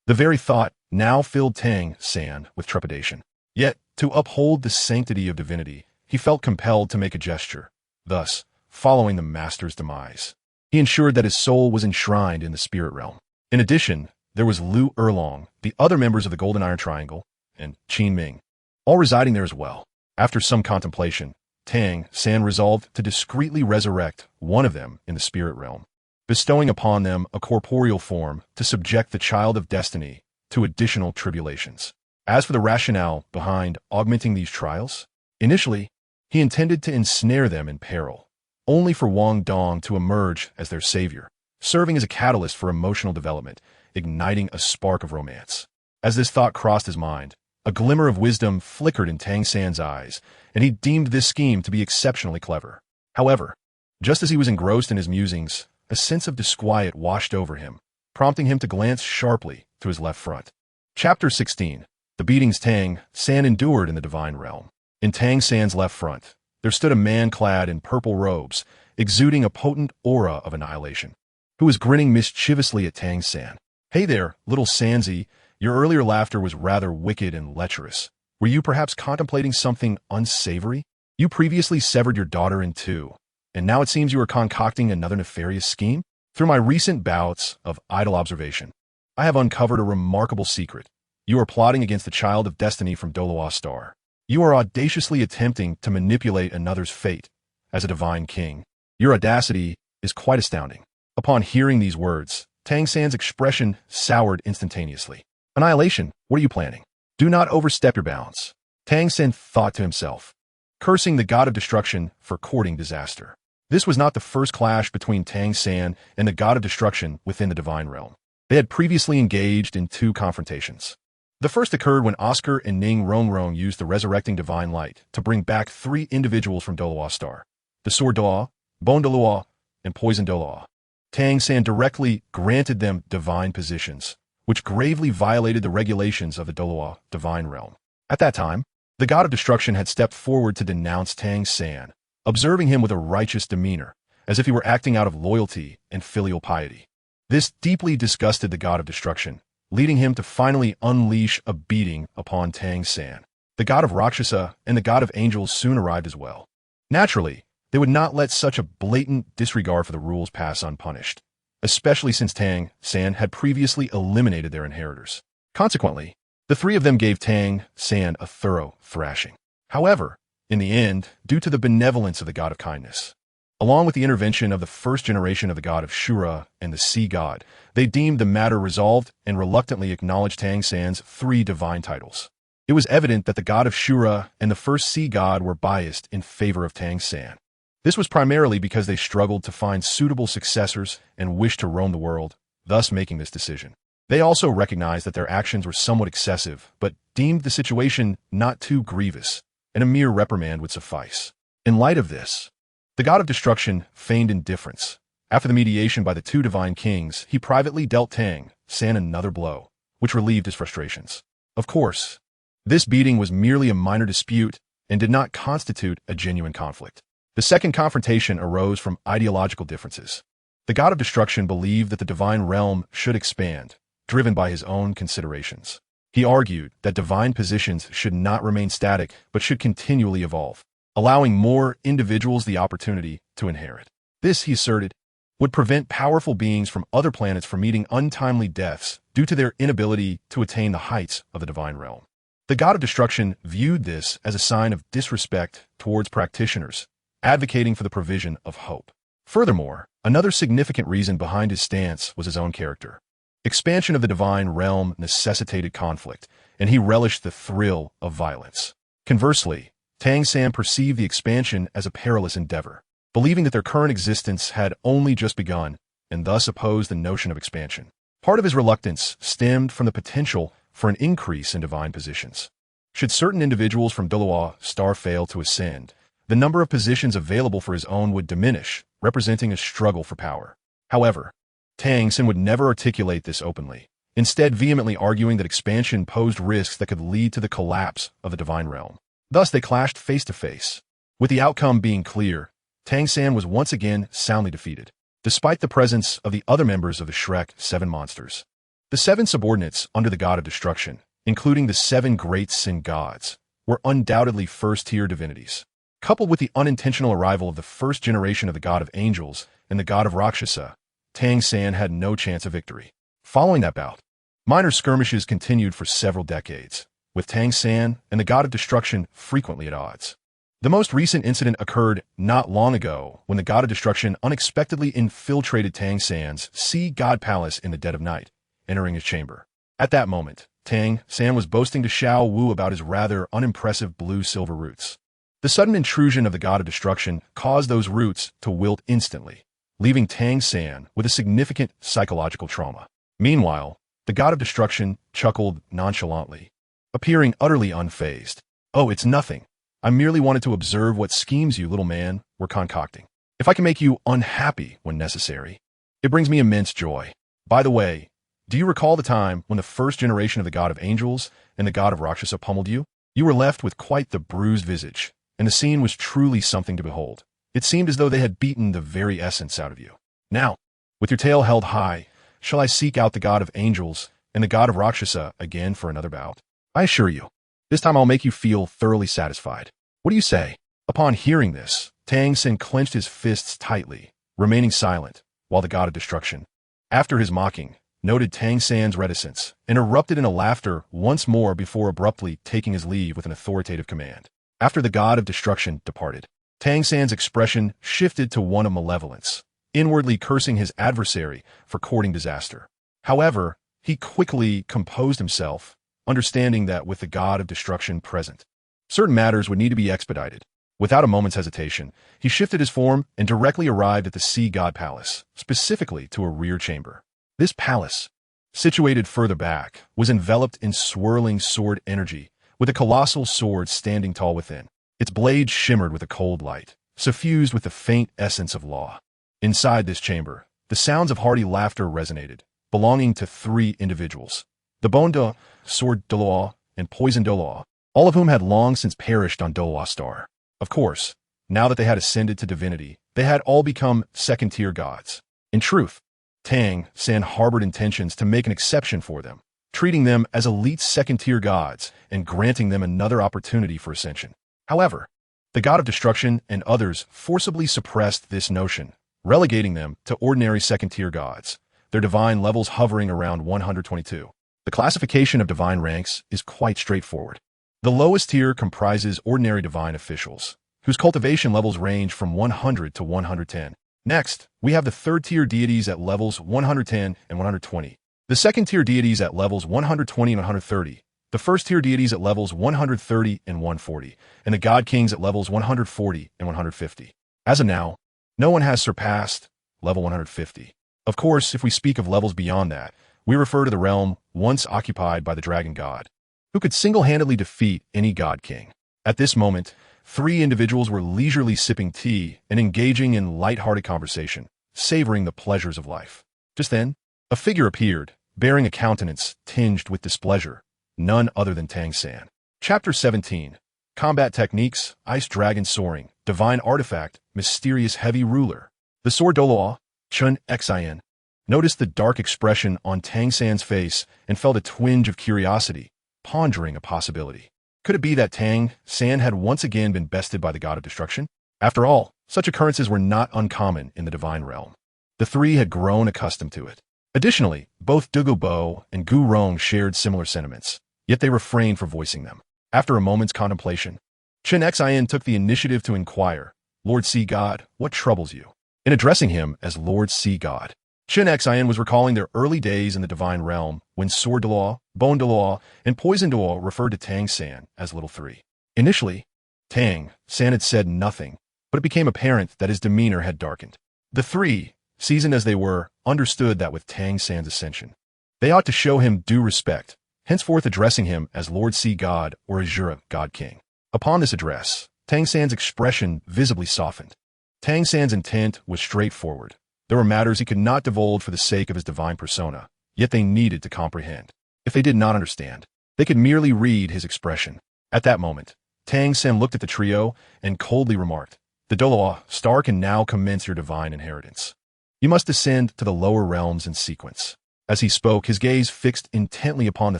[SPEAKER 1] The very thought now filled Tang San with trepidation. Yet, to uphold the sanctity of divinity, he felt compelled to make a gesture, thus following the master's demise. He ensured that his soul was enshrined in the spirit realm. In addition, there was Liu Erlong, the other members of the Golden Iron Triangle, and Qin Ming, all residing there as well. After some contemplation, Tang San resolved to discreetly resurrect one of them in the spirit realm, bestowing upon them a corporeal form to subject the child of destiny to additional tribulations. As for the rationale behind augmenting these trials, initially, he intended to ensnare them in peril, only for Wang Dong to emerge as their savior, serving as a catalyst for emotional development, igniting a spark of romance. As this thought crossed his mind, a glimmer of wisdom flickered in Tang San's eyes, and he deemed this scheme to be exceptionally clever. However, just as he was engrossed in his musings, a sense of disquiet washed over him, prompting him to glance sharply to his left front. Chapter 16. The beatings Tang San endured in the divine realm. In Tang San's left front, there stood a man clad in purple robes, exuding a potent aura of annihilation, who was grinning mischievously at Tang San. "Hey there, little Sanzi, your earlier laughter was rather wicked and lecherous. Were you perhaps contemplating something unsavory? You previously severed your daughter in two, and now it seems you are concocting another nefarious scheme? Through my recent bouts of idle observation, I have uncovered a remarkable secret. You are plotting against the child of destiny from Douluo Star. You are audaciously attempting to manipulate another's fate as a divine king. Your audacity is quite astounding." Upon hearing these words, Tang San's expression soured instantaneously. "Annihilation, what are you planning? Do not overstep your bounds," Tang San thought to himself, cursing the god of destruction for courting disaster. This was not the first clash between Tang San and the god of destruction within the divine realm. They had previously engaged in two confrontations. The first occurred when Oscar and Ning Rongrong used the resurrecting divine light to bring back three individuals from Douluo Star: the Sword Douluo, Bone Douluo, and Poison Douluo. Tang San directly granted them divine positions, which gravely violated the regulations of the Douluo divine realm. At that time, the god of destruction had stepped forward to denounce Tang San, observing him with a righteous demeanor, as if he were acting out of loyalty and filial piety. This deeply disgusted the god of destruction, leading him to finally unleash a beating upon Tang San. The god of Rakshasa and the god of angels soon arrived as well. Naturally, they would not let such a blatant disregard for the rules pass unpunished, especially since Tang San had previously eliminated their inheritors. Consequently, the three of them gave Tang San a thorough thrashing. However, in the end, due to the benevolence of the god of kindness. Along with the intervention of the first generation of the god of Shura and the sea god, they deemed the matter resolved and reluctantly acknowledged Tang San's 3 divine titles. It was evident that the god of Shura and the first sea god were biased in favor of Tang San. This was primarily because they struggled to find suitable successors and wished to roam the world, thus making this decision. They also recognized that their actions were somewhat excessive, but deemed the situation not too grievous, and a mere reprimand would suffice. In light of this, the god of destruction feigned indifference. After the mediation by the 2 divine kings, he privately dealt Tang San another blow, which relieved his frustrations. Of course, this beating was merely a minor dispute and did not constitute a genuine conflict. The second confrontation arose from ideological differences. The god of destruction believed that the divine realm should expand, driven by his own considerations. He argued that divine positions should not remain static but should continually evolve, allowing more individuals the opportunity to inherit. This, he asserted, would prevent powerful beings from other planets from meeting untimely deaths due to their inability to attain the heights of the divine realm. The god of destruction viewed this as a sign of disrespect towards practitioners, advocating for the provision of hope. Furthermore, another significant reason behind his stance was his own character. Expansion of the divine realm necessitated conflict, and he relished the thrill of violence. Conversely, Tang San perceived the expansion as a perilous endeavor, believing that their current existence had only just begun, and thus opposed the notion of expansion. Part of his reluctance stemmed from the potential for an increase in divine positions. Should certain individuals from Douluo star fail to ascend, the number of positions available for his own would diminish, representing a struggle for power. However, Tang San would never articulate this openly, instead vehemently arguing that expansion posed risks that could lead to the collapse of the divine realm. Thus they clashed face to face. With the outcome being clear, Tang San was once again soundly defeated, despite the presence of the other members of the Shrek 7 monsters. The 7 subordinates under the god of destruction, including the 7 great sin gods, were undoubtedly first-tier divinities. Coupled with the unintentional arrival of the first generation of the god of angels and the god of Rakshasa, Tang San had no chance of victory. Following that bout, minor skirmishes continued for several decades, with Tang San and the god of destruction frequently at odds. The most recent incident occurred not long ago when the god of destruction unexpectedly infiltrated Tang San's sea god palace in the dead of night, entering his chamber. At that moment, Tang San was boasting to Xiao Wu about his rather unimpressive blue-silver roots. The sudden intrusion of the god of destruction caused those roots to wilt instantly, leaving Tang San with a significant psychological trauma. Meanwhile, the god of destruction chuckled nonchalantly, appearing utterly unfazed. "Oh, it's nothing. I merely wanted to observe what schemes you, little man, were concocting. If I can make you unhappy when necessary, it brings me immense joy. By the way, do you recall the time when the first generation of the god of angels and the god of Rakshasa pummeled you? You were left with quite the bruised visage, and the scene was truly something to behold. It seemed as though they had beaten the very essence out of you. Now, with your tail held high, shall I seek out the god of angels and the god of Rakshasa again for another bout? I assure you, this time I'll make you feel thoroughly satisfied. What do you say?" Upon hearing this, Tang San clenched his fists tightly, remaining silent, while the god of destruction, after his mocking, noted Tang San's reticence and erupted in a laughter once more before abruptly taking his leave with an authoritative command. After the god of destruction departed, Tang San's expression shifted to one of malevolence, inwardly cursing his adversary for courting disaster. However, he quickly composed himself, understanding that with the god of destruction present, certain matters would need to be expedited. Without a moment's hesitation, he shifted his form and directly arrived at the sea god palace, specifically to a rear chamber. This palace, situated further back, was enveloped in swirling sword energy, with a colossal sword standing tall within. Its blade shimmered with a cold light, suffused with the faint essence of law. Inside this chamber, the sounds of hearty laughter resonated, belonging to 3 individuals: the Bone de Sword Douluo and Poison Douluo, all of whom had long since perished on Douluo Star. Of course, now that they had ascended to divinity, they had all become second-tier gods. In truth, Tang San harbored intentions to make an exception for them, treating them as elite second-tier gods and granting them another opportunity for ascension. However, the god of destruction and others forcibly suppressed this notion, relegating them to ordinary second-tier gods, their divine levels hovering around 122. The classification of divine ranks is quite straightforward. The lowest tier comprises ordinary divine officials, whose cultivation levels range from 100 to 110. Next, we have the third-tier deities at levels 110 and 120. The second-tier deities at levels 120 and 130. The first-tier deities at levels 130 and 140. And the God Kings at levels 140 and 150. As of now, no one has surpassed level 150. Of course, if we speak of levels beyond that, we refer to the realm once occupied by the Dragon God, who could single-handedly defeat any God King. At this moment, 3 individuals were leisurely sipping tea and engaging in light-hearted conversation, savoring the pleasures of life. Just then, a figure appeared, bearing a countenance tinged with displeasure, none other than Tang San. Chapter 17. Combat Techniques, Ice Dragon Soaring, Divine Artifact, Mysterious Heavy Ruler. The sword Douluo, Qin Renxue, noticed the dark expression on Tang San's face and felt a twinge of curiosity, pondering a possibility. Could it be that Tang San had once again been bested by the god of destruction? After all, such occurrences were not uncommon in the divine realm. The 3 had grown accustomed to it. Additionally, both Douluo and Gu Rong shared similar sentiments, yet they refrained from voicing them. After a moment's contemplation, Qin Renxue took the initiative to inquire, "Lord Sea God, what troubles you?" In addressing him as Lord Sea God, Qin Renxue was recalling their early days in the divine realm when Sword Douluo, Bone Douluo, and Poison Douluo referred to Tang San as Little 3. Initially, Tang San had said nothing, but it became apparent that his demeanor had darkened. The 3, seasoned as they were, understood that with Tang San's ascension, they ought to show him due respect, henceforth addressing him as Lord Sea God or Azura God King. Upon this address, Tang San's expression visibly softened. Tang San's intent was straightforward. There were matters he could not divulge for the sake of his divine persona, yet they needed to comprehend. If they did not understand, they could merely read his expression. At that moment, Tang San looked at the trio and coldly remarked, "The Douluo star can now commence your divine inheritance. You must descend to the lower realms in sequence." As he spoke, his gaze fixed intently upon the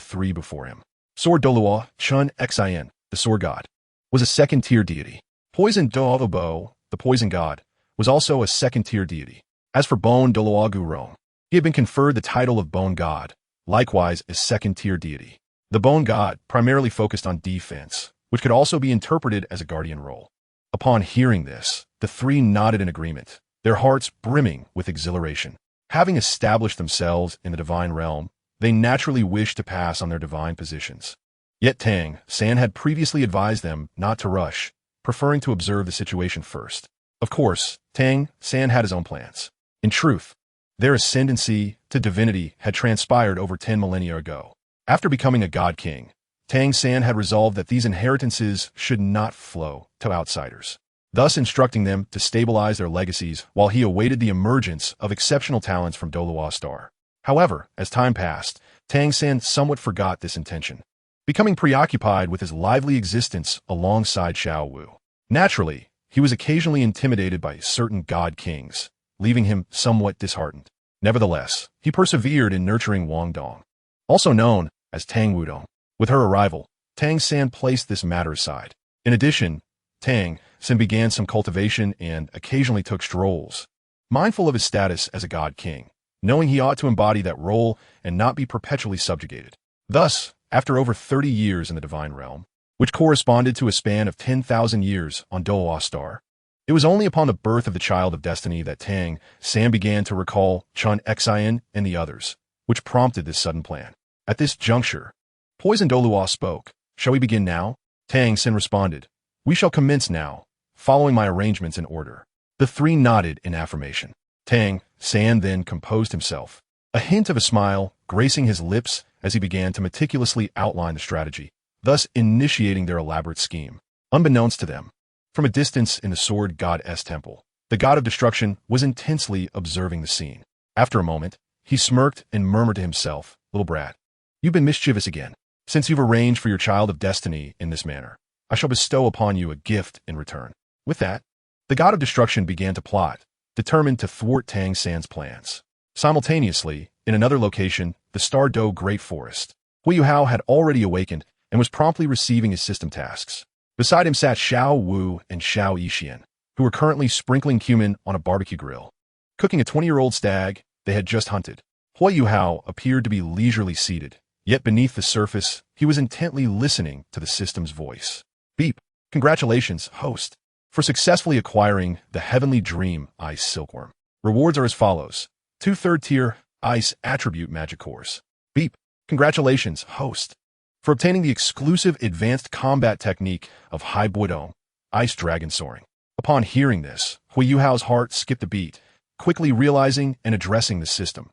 [SPEAKER 1] 3 before him. Sword Douluo, Qin Renxue, the sword god, was a second-tier deity. Poison Douluo, the poison god, was also a second-tier deity. As for Bone Douluo Gu Rong, he had been conferred the title of Bone God, likewise a second-tier deity. The Bone God primarily focused on defense, which could also be interpreted as a guardian role. Upon hearing this, the 3 nodded in agreement, their hearts brimming with exhilaration. Having established themselves in the divine realm, they naturally wished to pass on their divine positions. Yet Tang San had previously advised them not to rush, preferring to observe the situation first. Of course, Tang San had his own plans. In truth, their ascendancy to divinity had transpired over 10 millennia ago. After becoming a god king, Tang San had resolved that these inheritances should not flow to outsiders, thus instructing them to stabilize their legacies while he awaited the emergence of exceptional talents from Douluo Star. However, as time passed, Tang San somewhat forgot this intention, becoming preoccupied with his lively existence alongside Xiao Wu. Naturally, he was occasionally intimidated by certain god kings, leaving him somewhat disheartened. Nevertheless, he persevered in nurturing Wang Dong, also known as Tang Wudong. With her arrival, Tang San placed this matter aside. In addition, Tang San began some cultivation and occasionally took strolls, mindful of his status as a god king, knowing he ought to embody that role and not be perpetually subjugated. Thus, after over 30 years in the divine realm, which corresponded to a span of 10,000 years on Douluo Star, it was only upon the birth of the child of destiny that Tang San began to recall Qin Renxue and the others, which prompted this sudden plan. At this juncture, Poison Douluo spoke. "Shall we begin now?" Tang San responded, "We shall commence now, following my arrangements in order." The 3 nodded in affirmation. Tang San then composed himself, a hint of a smile gracing his lips as he began to meticulously outline the strategy, thus initiating their elaborate scheme. Unbeknownst to them, from a distance in the sword god's temple, the god of destruction was intensely observing the scene. After a moment, he smirked and murmured to himself, "Little brat, you've been mischievous again. Since you've arranged for your child of destiny in this manner, I shall bestow upon you a gift in return." With that, the god of destruction began to plot, determined to thwart Tang San's plans. Simultaneously, in another location, the Star Do Great Forest, Huo Yuhao had already awakened and was promptly receiving his system tasks. Beside him sat Xiao Wu and Xiao Yixian, who were currently sprinkling cumin on a barbecue grill, cooking a 20-year-old stag they had just hunted. Huo Yuhao appeared to be leisurely seated, Yet beneath the surface, he was intently listening to the system's voice. Beep. Congratulations, host, for successfully acquiring the Heavenly Dream Ice Silkworm. Rewards are as follows. 2 third-tier Ice Attribute Magic Cores. Beep. Congratulations, host, for obtaining the exclusive advanced combat technique of Hai Buodong, Ice Dragon Soaring. Upon hearing this, Huo Yuhao's heart skipped a beat, quickly realizing and addressing the system.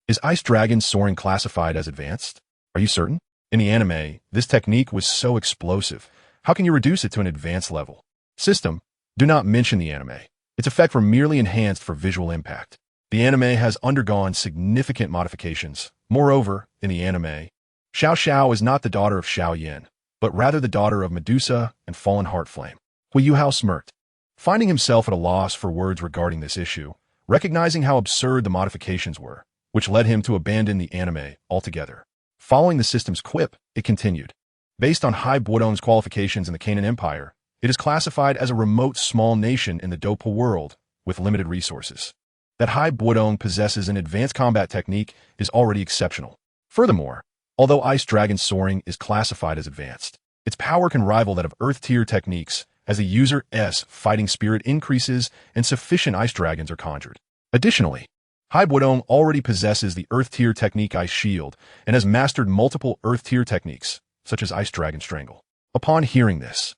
[SPEAKER 1] Is Ice Dragon Soaring classified as advanced? Are you certain? In the anime, this technique was so explosive. How can you reduce it to an advanced level? System, do not mention the anime. Its effects were merely enhanced for visual impact. The anime has undergone significant modifications. Moreover, in the anime, Xiao Xiao is not the daughter of Xiao Yan, but rather the daughter of Medusa and Fallen Heart Flame. Huo Yuhao smirked, finding himself at a loss for words regarding this issue, recognizing how absurd the modifications were, which led him to abandon the anime altogether. Following the system's quip, it continued. Based on Hai Buodong's qualifications in the Qin Empire, it is classified as a remote small nation in the Douluo world with limited resources. That Hai Buodong possesses an advanced combat technique is already exceptional. Furthermore, although Ice Dragon Soaring is classified as advanced, its power can rival that of Earth-tier techniques as the user's fighting spirit increases and sufficient ice dragons are conjured. Additionally, Hai Buodong already possesses the Earth-tier technique Ice Shield and has mastered multiple Earth-tier techniques, such as Ice Dragon Strangle. Upon hearing this,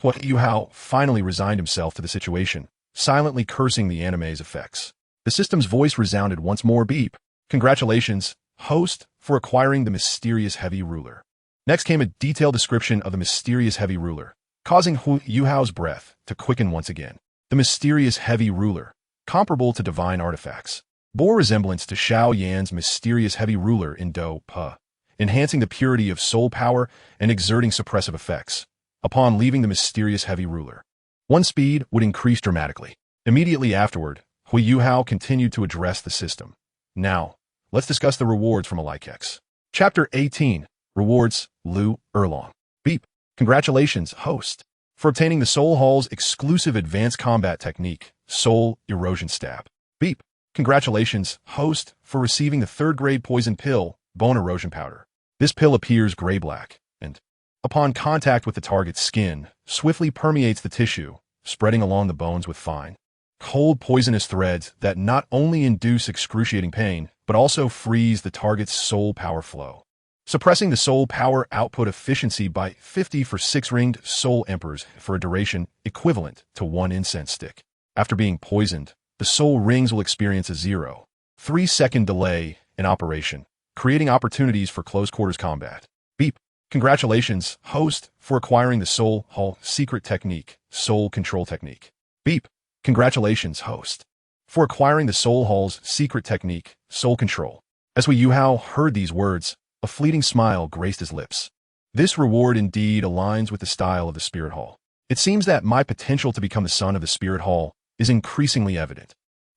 [SPEAKER 1] Huo Yuhao finally resigned himself to the situation, silently cursing the anime's effects. The system's voice resounded once more. Beep. Congratulations, host, for acquiring the mysterious heavy ruler. Next came a detailed description of the mysterious heavy ruler, causing Huo Yuhao's breath to quicken once again. The mysterious heavy ruler, comparable to divine artifacts, bore resemblance to Xiao Yan's mysterious heavy ruler in Douluo, enhancing the purity of soul power and exerting suppressive effects. Upon leaving the mysterious heavy ruler, one's speed would increase dramatically. Immediately afterward, Huo Yuhao continued to address the system. Now, let's discuss the rewards from Alikex. Chapter 18, Rewards, Liu Erlong. Beep. Congratulations, host, for obtaining the Soul Hall's exclusive advanced combat technique, Soul Erosion Stab. Beep. Congratulations, host, for receiving the 3rd-grade poison pill, Bone Erosion Powder. This pill appears gray-black, and, upon contact with the target's skin, swiftly permeates the tissue, spreading along the bones with fine, cold poisonous threads that not only induce excruciating pain, but also freeze the target's soul power flow, suppressing the soul power output efficiency by 50 for 6 ringed soul emperors for a duration equivalent to 1 incense stick. After being poisoned, the soul rings will experience a 0.3-second delay in operation, creating opportunities for close-quarters combat. Beep. Congratulations, host, for acquiring the Soul Hall secret technique, Soul Control Technique. Beep. Congratulations, host, for acquiring the Soul Hall's secret technique, Soul Control. As Huo Yuhao heard these words, a fleeting smile graced his lips. This reward indeed aligns with the style of the Spirit Hall. It seems that my potential to become the son of the Spirit Hall is increasingly evident.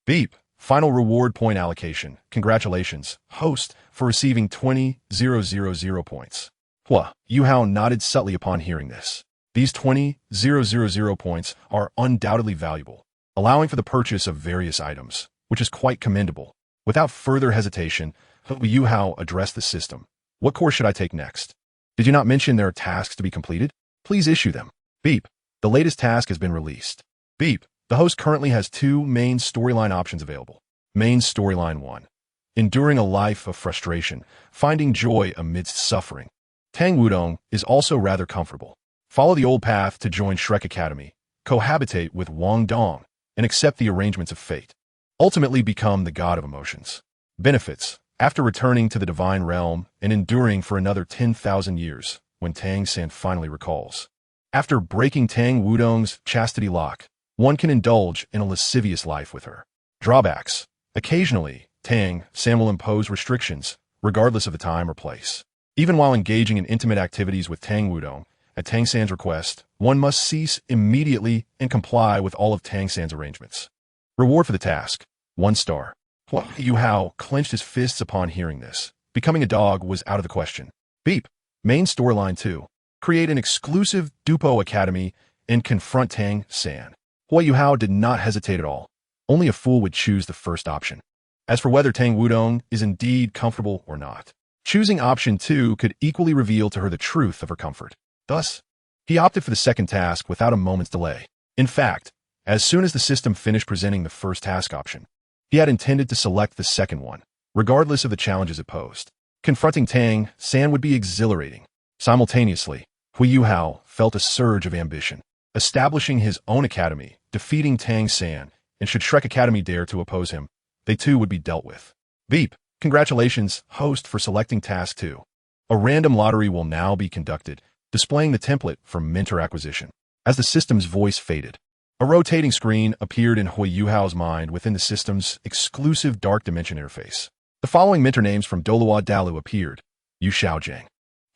[SPEAKER 1] Beep. Final reward point allocation. Congratulations, host, for receiving 20,000 points. Huo Yuhao nodded subtly upon hearing this. These 20,000 points are undoubtedly valuable, allowing for the purchase of various items, which is quite commendable. Without further hesitation, Huo Yuhao addressed the system. What course should I take next? Did you not mention there are tasks to be completed? Please issue them. Beep. The latest task has been released. Beep. The host currently has 2 main storyline options available. Main Storyline 1. Enduring a life of frustration, finding joy amidst suffering. Tang Wudong is also rather comfortable. Follow the old path to join Shrek Academy, cohabitate with Wang Dong, and accept the arrangements of fate. Ultimately become the god of emotions. Benefits. After returning to the divine realm and enduring for another 10,000 years, when Tang San finally recalls. After breaking Tang Wudong's chastity lock, one can indulge in a lascivious life with her. Drawbacks. Occasionally, Tang San will impose restrictions, regardless of the time or place. Even while engaging in intimate activities with Tang Wudong, at Tang San's request, one must cease immediately and comply with all of Tang San's arrangements. Reward for the task. 1 star. Huo Yuhao clenched his fists upon hearing this. Becoming a dog was out of the question. Beep. Main Storyline 2. Create an exclusive Douluo Academy and confront Tang San. Huo Yuhao did not hesitate at all. Only a fool would choose the first option. As for whether Tang Wudong is indeed comfortable or not, Choosing option 2 could equally reveal to her the truth of her comfort. Thus, he opted for the second task without a moment's delay. In fact, as soon as the system finished presenting the first task option, he had intended to select the second one, regardless of the challenges it posed. Confronting Tang San would be exhilarating. Simultaneously, Huo Yuhao felt a surge of ambition. Establishing his own academy, defeating Tang San, and should Shrek Academy dare to oppose him, they too would be dealt with. Beep. Congratulations, host, for selecting Task 2. A random lottery will now be conducted, displaying the template for mentor acquisition. As the system's voice faded, a rotating screen appeared in Huo Yuhao's mind within the system's exclusive dark dimension interface. The following mentor names from Douluo appeared. Yu Xiaojiang.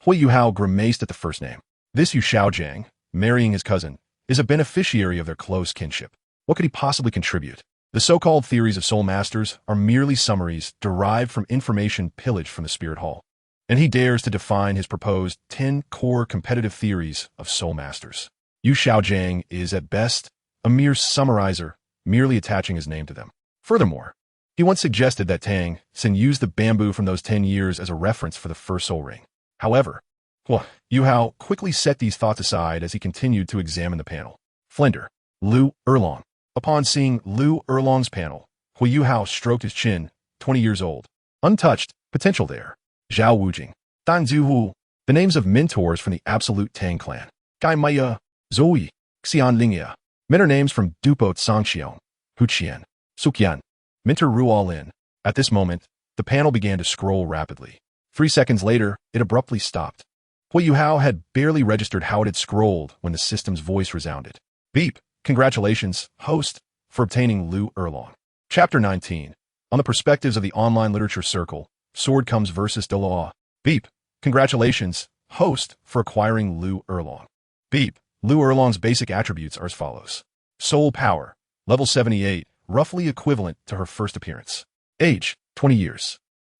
[SPEAKER 1] Huo Yuhao grimaced at the first name. This Yu Xiaojiang, marrying his cousin, is a beneficiary of their close kinship. What could he possibly contribute? The so-called theories of soul masters are merely summaries derived from information pillaged from the spirit hall, and he dares to define his proposed 10 core competitive theories of soul masters. Yu Xiaojiang is, at best, a mere summarizer, merely attaching his name to them. Furthermore, he once suggested that Tang San use the bamboo from those 10 years as a reference for the first soul ring. However, Huo Yuhao quickly set these thoughts aside as he continued to examine the panel. Flender, Liu Erlong. Upon seeing Liu Erlong's panel, Huo Yuhao stroked his chin, 20 years old. Untouched, potential there. Xiao Wu, Dan Zuhu, the names of mentors from the absolute Tang clan. Gai Maya, Zoe, Xian Lingya. Mentor names from Dupo Sangxiong, Huqian, Suqian, Mentor Ruolin. At this moment, the panel began to scroll rapidly. 3 seconds later, it abruptly stopped. Huo Yuhao had barely registered how it had scrolled when the system's voice resounded. Beep. Congratulations, host, for obtaining Liu Erlong. Chapter 19. On the perspectives of the online literature circle, Sword Comes vs. Douluo. Beep. Congratulations, host, for acquiring Liu Erlong. Beep. Liu Erlong's basic attributes are as follows. Soul Power, level 78, roughly equivalent to her first appearance. Age, 20 years.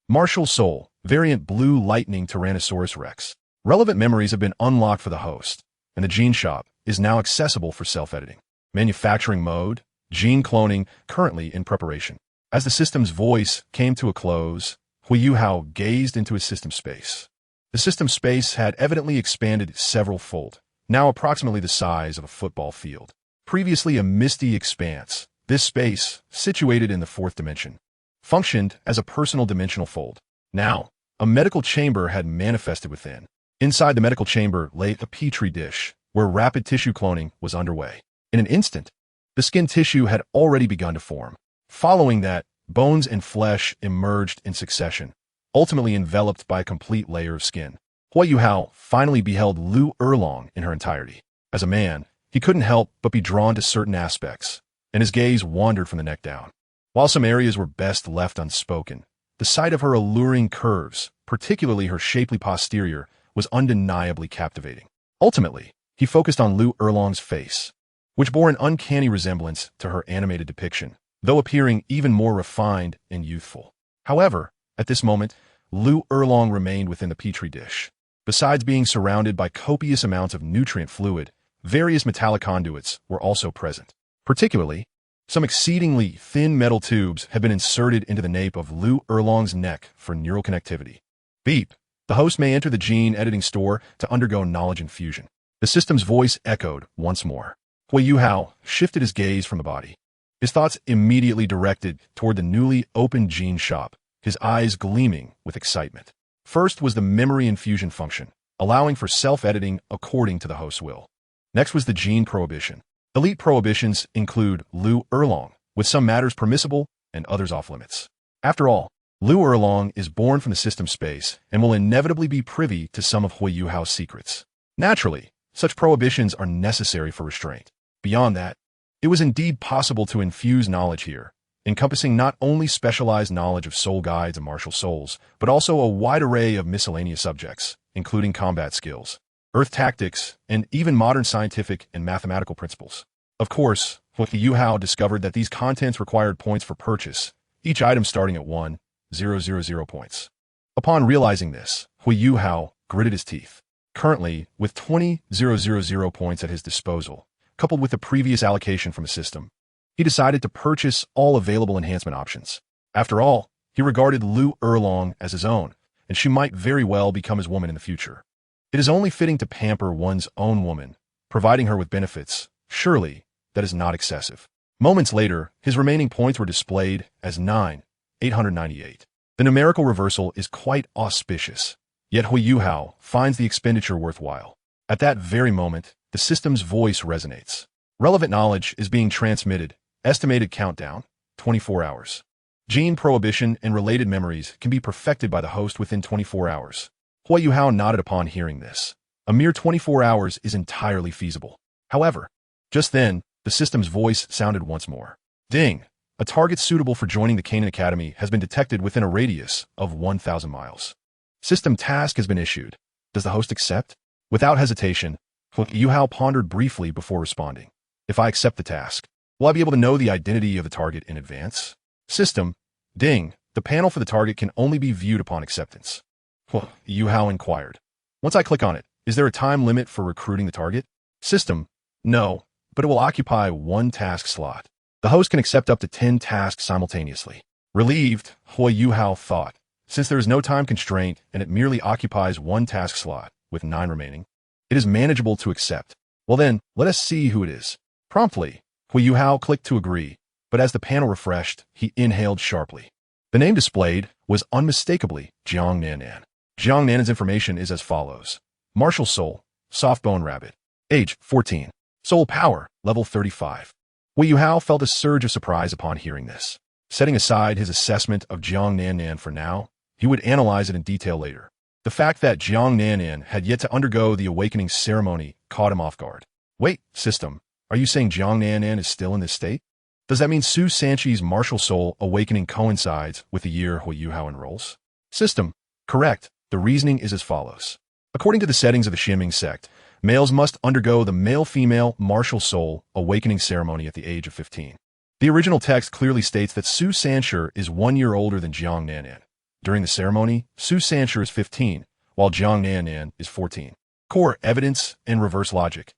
[SPEAKER 1] Martial Soul, variant Blue Lightning Tyrannosaurus Rex. Relevant memories have been unlocked for the host, and the gene shop is now accessible for self-editing. Manufacturing mode, gene cloning, currently in preparation. As the system's voice came to a close, Huo Yuhao gazed into his system space. The system space had evidently expanded several-fold, now approximately the size of a football field. Previously a misty expanse, this space, situated in the 4th dimension, functioned as a personal dimensional fold. Now, a medical chamber had manifested within. Inside the medical chamber lay a petri dish, where rapid tissue cloning was underway. In an instant, the skin tissue had already begun to form. Following that, bones and flesh emerged in succession, ultimately enveloped by a complete layer of skin. Huo Yuhao finally beheld Liu Erlong in her entirety. As a man, he couldn't help but be drawn to certain aspects, and his gaze wandered from the neck down. While some areas were best left unspoken, the sight of her alluring curves, particularly her shapely posterior, was undeniably captivating. Ultimately, he focused on Liu Erlong's face, which bore an uncanny resemblance to her animated depiction, though appearing even more refined and youthful. However, at this moment, Liu Erlong remained within the petri dish. Besides being surrounded by copious amounts of nutrient fluid, various metallic conduits were also present. Particularly, some exceedingly thin metal tubes had been inserted into the nape of Liu Erlong's neck for neural connectivity. Beep. The host may enter the gene editing store to undergo knowledge infusion. The system's voice echoed once more. Huo Yuhao shifted his gaze from the body. His thoughts immediately directed toward the newly opened gene shop, his eyes gleaming with excitement. First was the memory infusion function, allowing for self-editing according to the host's will. Next was the gene prohibition. Elite prohibitions include Liu Erlong, with some matters permissible and others off-limits. After all, Liu Erlong is born from the system space and will inevitably be privy to some of Huo Yuhao's secrets. Naturally, such prohibitions are necessary for restraint. Beyond that, it was indeed possible to infuse knowledge here, encompassing not only specialized knowledge of soul guides and martial souls, but also a wide array of miscellaneous subjects, including combat skills, earth tactics, and even modern scientific and mathematical principles. Of course, Huo Yuhao discovered that these contents required points for purchase, each item starting at 1,000 points. Upon realizing this, Huo Yuhao gritted his teeth. Currently, with 20,000 points at his disposal, coupled with the previous allocation from the system, he decided to purchase all available enhancement options. After all, he regarded Liu Erlong as his own, and she might very well become his woman in the future. It is only fitting to pamper one's own woman, providing her with benefits. Surely, that is not excessive. Moments later, his remaining points were displayed as 9,898. The numerical reversal is quite auspicious, yet Huo Yuhao finds the expenditure worthwhile. At that very moment, the system's voice resonates. Relevant knowledge is being transmitted. Estimated countdown, 24 hours. Gene prohibition and related memories can be perfected by the host within 24 hours. Huo Yuhao nodded upon hearing this. A mere 24 hours is entirely feasible. However, just then, the system's voice sounded once more. Ding! A target suitable for joining the Qian Academy has been detected within a radius of 1,000 miles. System task has been issued. Does the host accept? Without hesitation, Huo Yuhao pondered briefly before responding. If I accept the task, will I be able to know the identity of the target in advance? System. Ding. The panel for the target can only be viewed upon acceptance. Huo Yuhao inquired. Once I click on it, is there a time limit for recruiting the target? System. No, but it will occupy one task slot. The host can accept up to 10 tasks simultaneously. Relieved, Huo Yuhao thought. Since there is no time constraint and it merely occupies one task slot, with 9 remaining, it is manageable to accept. Well then, let us see who it is. Promptly, Huo Yuhao clicked to agree, but as the panel refreshed, he inhaled sharply. The name displayed was unmistakably Jiang Nanan. Jiang Nanan's information is as follows. Martial Soul, Soft Bone Rabbit. Age, 14. Soul Power, level 35. Huo Yuhao felt a surge of surprise upon hearing this. Setting aside his assessment of Jiang Nanan for now, he would analyze it in detail later. The fact that Jiang Nanan had yet to undergo the awakening ceremony caught him off guard. Wait, system, are you saying Jiang Nanan is still in this state? Does that mean Su Sanchi's martial soul awakening coincides with the year Huo Yuhao enrolls? System, correct. The reasoning is as follows. According to the settings of the Xianming sect, males must undergo the male-female martial soul awakening ceremony at the age of 15. The original text clearly states that Su Sanchi is 1 year older than Jiang Nanan. During the ceremony, Su Sanchi is 15, while Jiang Nanan is 14. Core evidence and reverse logic.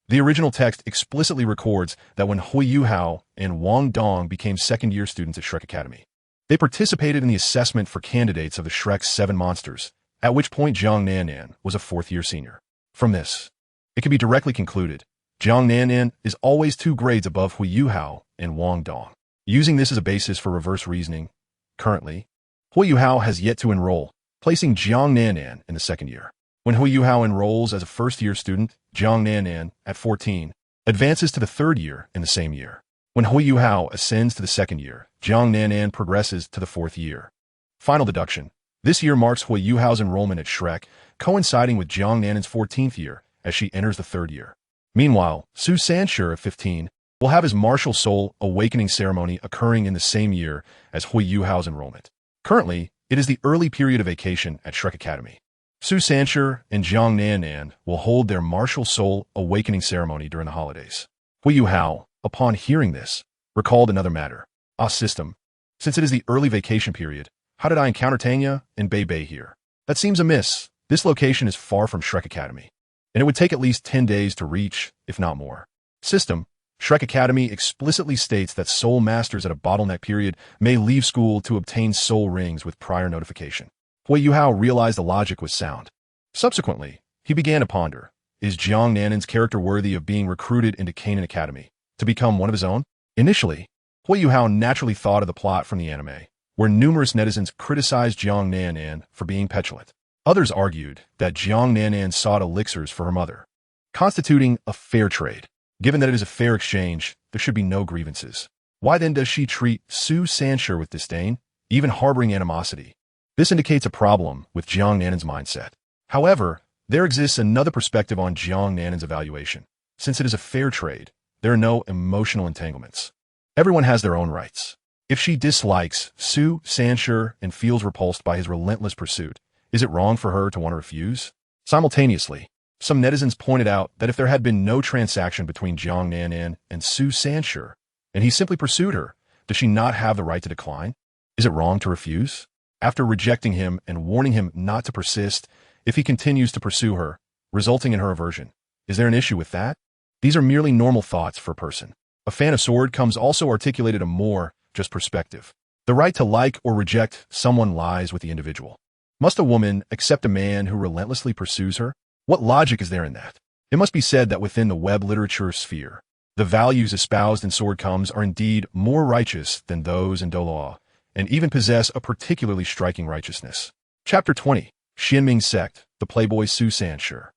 [SPEAKER 1] The original text explicitly records that when Huo Yuhao and Wang Dong became second-year students at Shrek Academy, they participated in the assessment for candidates of the Shrek's 7 monsters, at which point Jiang Nanan was a 4th-year senior. From this, it can be directly concluded, Jiang Nanan is always 2 grades above Huo Yuhao and Wang Dong. Using this as a basis for reverse reasoning, currently, Huo Yuhao has yet to enroll, placing Jiang Nanan in the 2nd year. When Huo Yuhao enrolls as a 1st-year student, Jiang Nanan, at 14, advances to the 3rd year in the same year. When Huo Yuhao ascends to the 2nd year, Jiang Nanan progresses to the 4th year. Final deduction. This year marks Huo Yuhao's enrollment at Shrek, coinciding with Jiang Nanan's 14th year as she enters the 3rd year. Meanwhile, Su Sanchi of 15 will have his martial soul awakening ceremony occurring in the same year as Huo Yuhao's enrollment. Currently, it is the early period of vacation at Shrek Academy. Su Sanchi and Jiang Nanan will hold their martial soul awakening ceremony during the holidays. Huo Yuhao, upon hearing this, recalled another matter. System. Since it is the early vacation period, how did I encounter Tanya and Beibei here? That seems amiss. This location is far from Shrek Academy, and it would take at least 10 days to reach, if not more. System. Shrek Academy explicitly states that soul masters at a bottleneck period may leave school to obtain soul rings with prior notification. Huo Yuhao realized the logic was sound. Subsequently, he began to ponder, is Jiang Nanan's character worthy of being recruited into Qian Academy to become one of his own? Initially, Huo Yuhao naturally thought of the plot from the anime, where numerous netizens criticized Jiang Nanan for being petulant. Others argued that Jiang Nanan sought elixirs for her mother, constituting a fair trade. Given that it is a fair exchange, there should be no grievances. Why then does she treat Su Sanchi with disdain, even harboring animosity? This indicates a problem with Jiang Nanan's mindset. However, there exists another perspective on Jiang Nanan's evaluation. Since it is a fair trade, there are no emotional entanglements. Everyone has their own rights. If she dislikes Su Sanchi and feels repulsed by his relentless pursuit, is it wrong for her to want to refuse? Simultaneously, some netizens pointed out that if there had been no transaction between Jiang Nanan and Su Sanchi, and he simply pursued her, does she not have the right to decline? Is it wrong to refuse? After rejecting him and warning him not to persist, if he continues to pursue her, resulting in her aversion, is there an issue with that? These are merely normal thoughts for a person. A fan of sword comes also articulated a more just perspective. The right to like or reject someone lies with the individual. Must a woman accept a man who relentlessly pursues her? What logic is there in that? It must be said that within the web literature sphere, the values espoused in Sword Comes are indeed more righteous than those in Douluo, and even possess a particularly striking righteousness. Chapter 20. Xianming Sect, the Playboy Su Sanshi.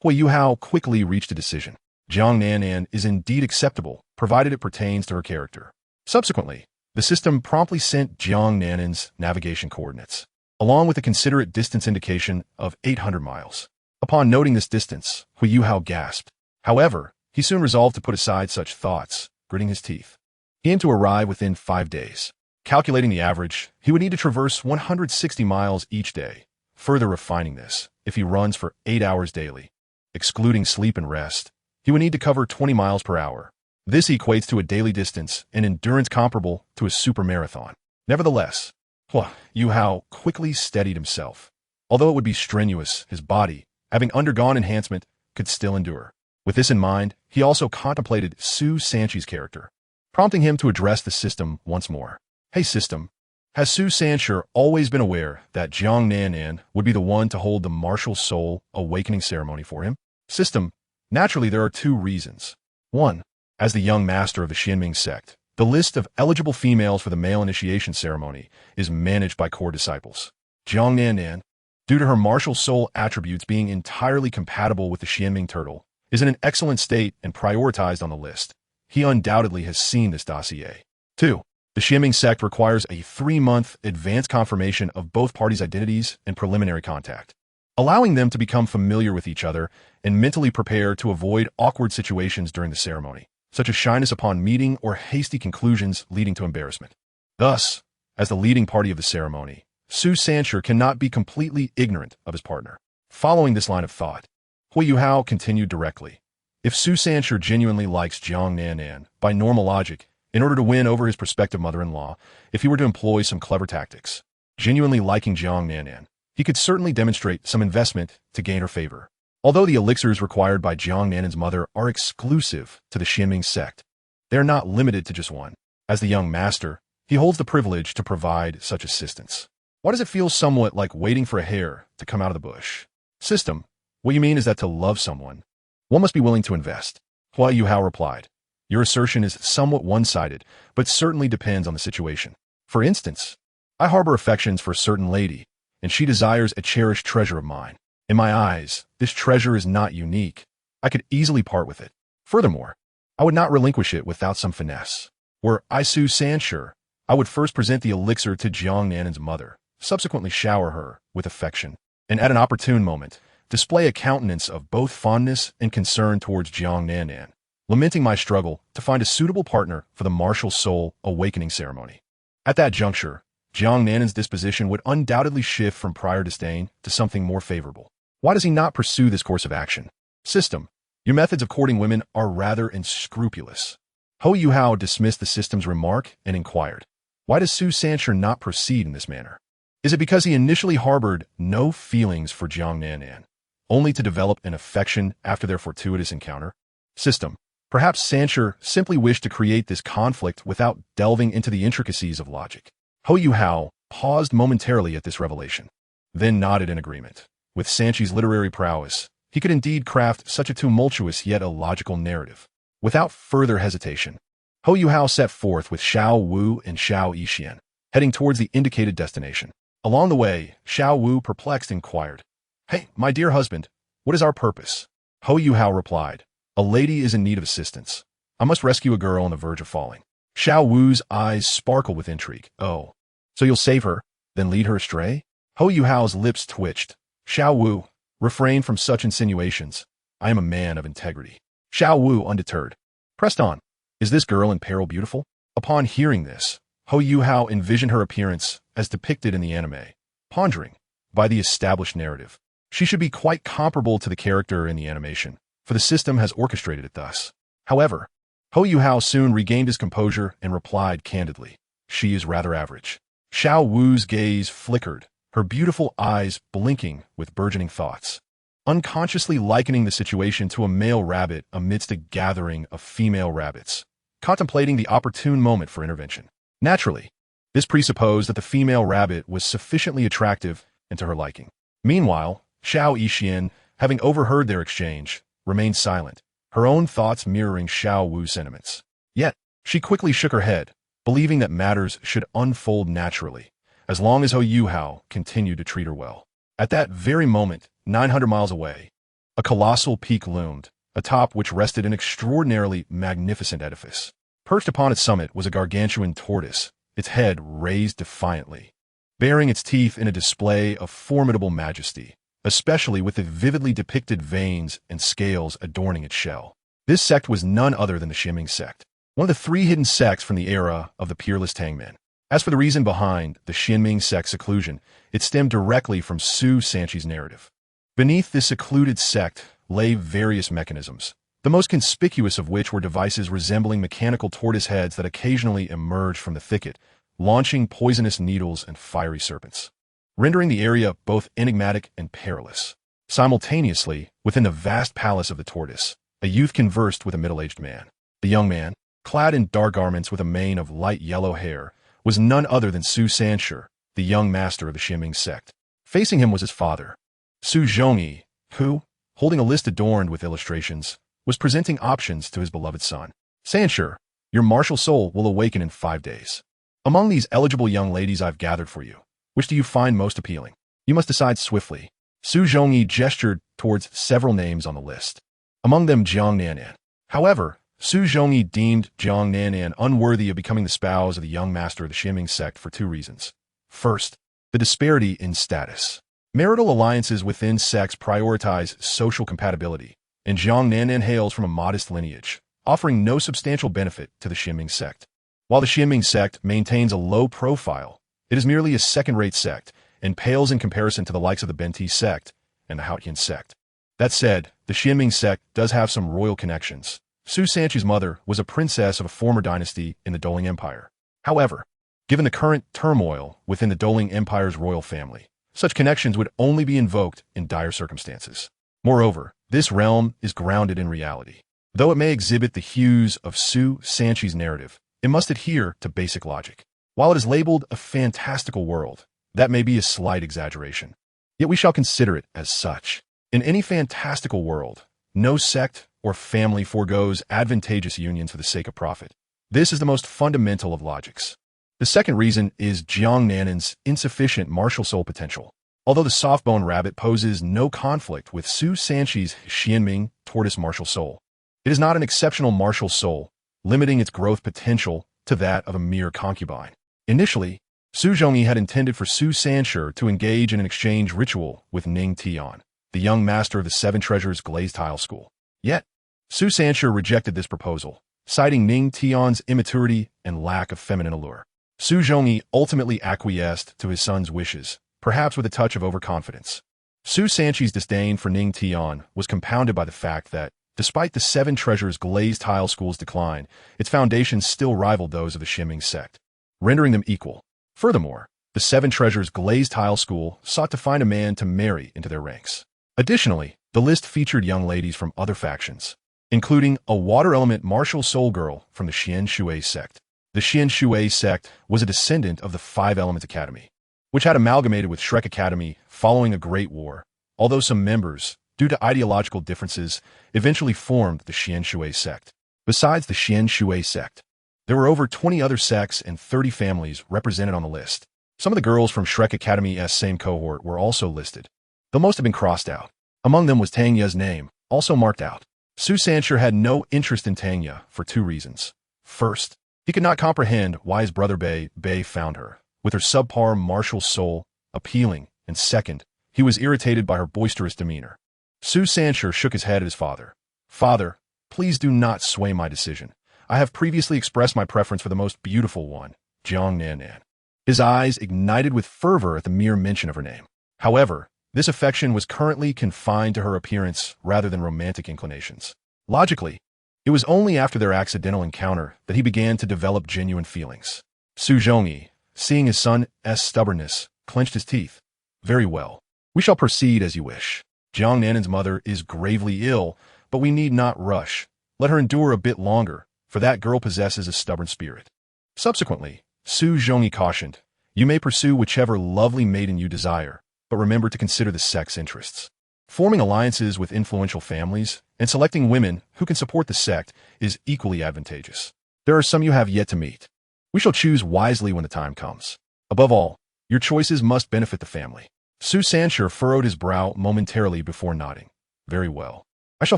[SPEAKER 1] Huo Yuhao quickly reached a decision. Jiang Nanan is indeed acceptable, provided it pertains to her character. Subsequently, the system promptly sent Jiang Nanan's navigation coordinates, along with a considerate distance indication of 800 miles. Upon noting this distance, Huo Yuhao gasped. However, he soon resolved to put aside such thoughts, gritting his teeth. He aimed to arrive within 5 days. Calculating the average, he would need to traverse 160 miles each day, further refining this if he runs for 8 hours daily. Excluding sleep and rest, he would need to cover 20 miles per hour. This equates to a daily distance and endurance comparable to a super marathon. Nevertheless, Huo Yuhao quickly steadied himself. Although it would be strenuous, his body, having undergone enhancement, could still endure. With this in mind, he also contemplated Su Sanshi's character, prompting him to address the system once more. Hey system, has Su Sanshi always been aware that Jiang Nanan would be the one to hold the martial soul awakening ceremony for him? System, naturally there are 2 reasons. 1. As the young master of the Xianming sect, the list of eligible females for the male initiation ceremony is managed by core disciples. Jiang Nanan, due to her martial soul attributes being entirely compatible with the Xianming turtle, is in an excellent state and prioritized on the list. He undoubtedly has seen this dossier. 2. The Xianming sect requires a 3-month advance confirmation of both parties' identities and preliminary contact, allowing them to become familiar with each other and mentally prepare to avoid awkward situations during the ceremony, such as shyness upon meeting or hasty conclusions leading to embarrassment. Thus, as the leading party of the ceremony, Su Sanshi cannot be completely ignorant of his partner. Following this line of thought, Huo Yuhao continued directly. If Su Sanshi genuinely likes Jiang Nanan, by normal logic, in order to win over his prospective mother-in-law, if he were to employ some clever tactics, genuinely liking Jiang Nanan, he could certainly demonstrate some investment to gain her favor. Although the elixirs required by Jiang Nanan's mother are exclusive to the Xianming sect, they are not limited to just one. As the young master, he holds the privilege to provide such assistance. Why does it feel somewhat like waiting for a hare to come out of the bush? System, what you mean is that to love someone, one must be willing to invest. Huo Yuhao replied. Your assertion is somewhat one-sided, but certainly depends on the situation. For instance, I harbor affections for a certain lady, and she desires a cherished treasure of mine. In my eyes, this treasure is not unique. I could easily part with it. Furthermore, I would not relinquish it without some finesse. Were I Su Sanshi, I would first present the elixir to Jiang Nanan's mother, subsequently shower her with affection, and at an opportune moment, display a countenance of both fondness and concern towards Jiang Nanan, lamenting my struggle to find a suitable partner for the martial soul awakening ceremony. At that juncture, Jiang Nanan's disposition would undoubtedly shift from prior disdain to something more favorable. Why does he not pursue this course of action? System, your methods of courting women are rather unscrupulous. Huo Yuhao dismissed the system's remark and inquired, why does Su Sanshi not proceed in this manner? Is it because he initially harbored no feelings for Jiang Nanan, only to develop an affection after their fortuitous encounter? System, perhaps Sanshi simply wished to create this conflict without delving into the intricacies of logic. Huo Yuhao paused momentarily at this revelation, then nodded in agreement. With Sanshi's literary prowess, he could indeed craft such a tumultuous yet illogical narrative. Without further hesitation, Huo Yuhao set forth with Xiao Wu and Xiao Yixian, heading towards the indicated destination. Along the way, Xiao Wu, perplexed, inquired, Hey, my dear husband, what is our purpose? Huo Yuhao replied, A lady is in need of assistance. I must rescue a girl on the verge of falling. Xiao Wu's eyes sparkled with intrigue. Oh, so you'll save her, then lead her astray? Huo Yuhao's lips twitched. Xiao Wu, refrain from such insinuations. I am a man of integrity. Xiao Wu, undeterred, pressed on. Is this girl in peril beautiful? Upon hearing this, Huo Yuhao envisioned her appearance as depicted in the anime, pondering, by the established narrative, she should be quite comparable to the character in the animation, for the system has orchestrated it thus. However, Huo Yuhao soon regained his composure and replied candidly, She is rather average. Xiao Wu's gaze flickered, her beautiful eyes blinking with burgeoning thoughts, unconsciously likening the situation to a male rabbit amidst a gathering of female rabbits, contemplating the opportune moment for intervention. Naturally, this presupposed that the female rabbit was sufficiently attractive and to her liking. Meanwhile, Xiao Yixian, having overheard their exchange, remained silent, her own thoughts mirroring Xiao Wu's sentiments. Yet, she quickly shook her head, believing that matters should unfold naturally, as long as Huo Yuhao continued to treat her well. At that very moment, 900 miles away, a colossal peak loomed, atop which rested an extraordinarily magnificent edifice. Perched upon its summit was a gargantuan tortoise, its head raised defiantly, baring its teeth in a display of formidable majesty, especially with the vividly depicted veins and scales adorning its shell. This sect was none other than the Xianming sect, one of the three hidden sects from the era of the peerless Tangmen. As for the reason behind the Xianming sect's seclusion, it stemmed directly from Su Sanchi's narrative. Beneath this secluded sect lay various mechanisms, the most conspicuous of which were devices resembling mechanical tortoise heads that occasionally emerged from the thicket, launching poisonous needles and fiery serpents, rendering the area both enigmatic and perilous. Simultaneously, within the vast palace of the tortoise, a youth conversed with a middle-aged man. The young man, clad in dark garments with a mane of light yellow hair, was none other than Su Sanchi, the young master of the Xianming sect. Facing him was his father, Su Zhongyi, who, holding a list adorned with illustrations, was presenting options to his beloved son. Sanchi, your martial soul will awaken in 5 days. Among these eligible young ladies I've gathered for you, which do you find most appealing? You must decide swiftly. Su Zhongyi gestured towards several names on the list, among them Jiang Nanan. However, Su Zhongyi deemed Jiang Nanan unworthy of becoming the spouse of the young master of the Xianming sect for 2 reasons. First, the disparity in status. Marital alliances within sects prioritize social compatibility, and Jiang Nanan hails from a modest lineage, offering no substantial benefit to the Xianming sect. While the Xianming sect maintains a low profile, it is merely a second-rate sect and pales in comparison to the likes of the Benti sect and the Haotian sect. That said, the Xianming sect does have some royal connections. Su Sanchi's mother was a princess of a former dynasty in the Douluo Empire. However, given the current turmoil within the Douluo Empire's royal family, such connections would only be invoked in dire circumstances. Moreover, this realm is grounded in reality. Though it may exhibit the hues of Su Sanchi's narrative, it must adhere to basic logic. While it is labeled a fantastical world, that may be a slight exaggeration. Yet we shall consider it as such. In any fantastical world, no sect or family forgoes advantageous unions for the sake of profit. This is the most fundamental of logics. The second reason is Jiang Nanan's insufficient martial soul potential. Although the soft-bone rabbit poses no conflict with Su Sanchi's Xianming tortoise martial soul, it is not an exceptional martial soul, limiting its growth potential to that of a mere concubine. Initially, Su Zhongyi had intended for Su Sanchi to engage in an exchange ritual with Ning Tian, the young master of the Seven Treasures Glazed Tile School. Yet, Su Sanchi rejected this proposal, citing Ning Tian's immaturity and lack of feminine allure. Su Zhongyi ultimately acquiesced to his son's wishes, perhaps with a touch of overconfidence. Su Sanchi's disdain for Ning Tian was compounded by the fact that, despite the Seven Treasures Glazed Tile School's decline, its foundations still rivaled those of the Xianming sect, rendering them equal. Furthermore, the Seven Treasures Glazed Tile School sought to find a man to marry into their ranks. Additionally, the list featured young ladies from other factions, including a water element martial soul girl from the Qian Renxue sect. The Qian Renxue sect was a descendant of the Five Elements Academy, which had amalgamated with Shrek Academy following a great war, although some members, due to ideological differences, eventually formed the Qian Renxue sect. Besides the Qian Renxue sect, there were over 20 other sects and 30 families represented on the list. Some of the girls from Shrek Academy's same cohort were also listed, though most have been crossed out. Among them was Tangya's name, also marked out. Su Sanchi had no interest in Tangya for 2 reasons. First, he could not comprehend why his brother Beibei found her, with her subpar martial soul, appealing, and second, he was irritated by her boisterous demeanor. Su Sanchi shook his head at his father. "Father, please do not sway my decision. I have previously expressed my preference for the most beautiful one, Jiang Nanan." His eyes ignited with fervor at the mere mention of her name. However, this affection was currently confined to her appearance rather than romantic inclinations. Logically, it was only after their accidental encounter that he began to develop genuine feelings. Su Zhongyi, seeing his son's stubbornness, clenched his teeth. "Very well. We shall proceed as you wish. Jiang Nanan's mother is gravely ill, but we need not rush. Let her endure a bit longer, for that girl possesses a stubborn spirit." Subsequently, Su Zhongyi cautioned, "You may pursue whichever lovely maiden you desire, but remember to consider the sect's interests. Forming alliances with influential families and selecting women who can support the sect is equally advantageous. There are some you have yet to meet. We shall choose wisely when the time comes. Above all, your choices must benefit the family. Su Sanshur furrowed his brow momentarily before nodding. Very well. I shall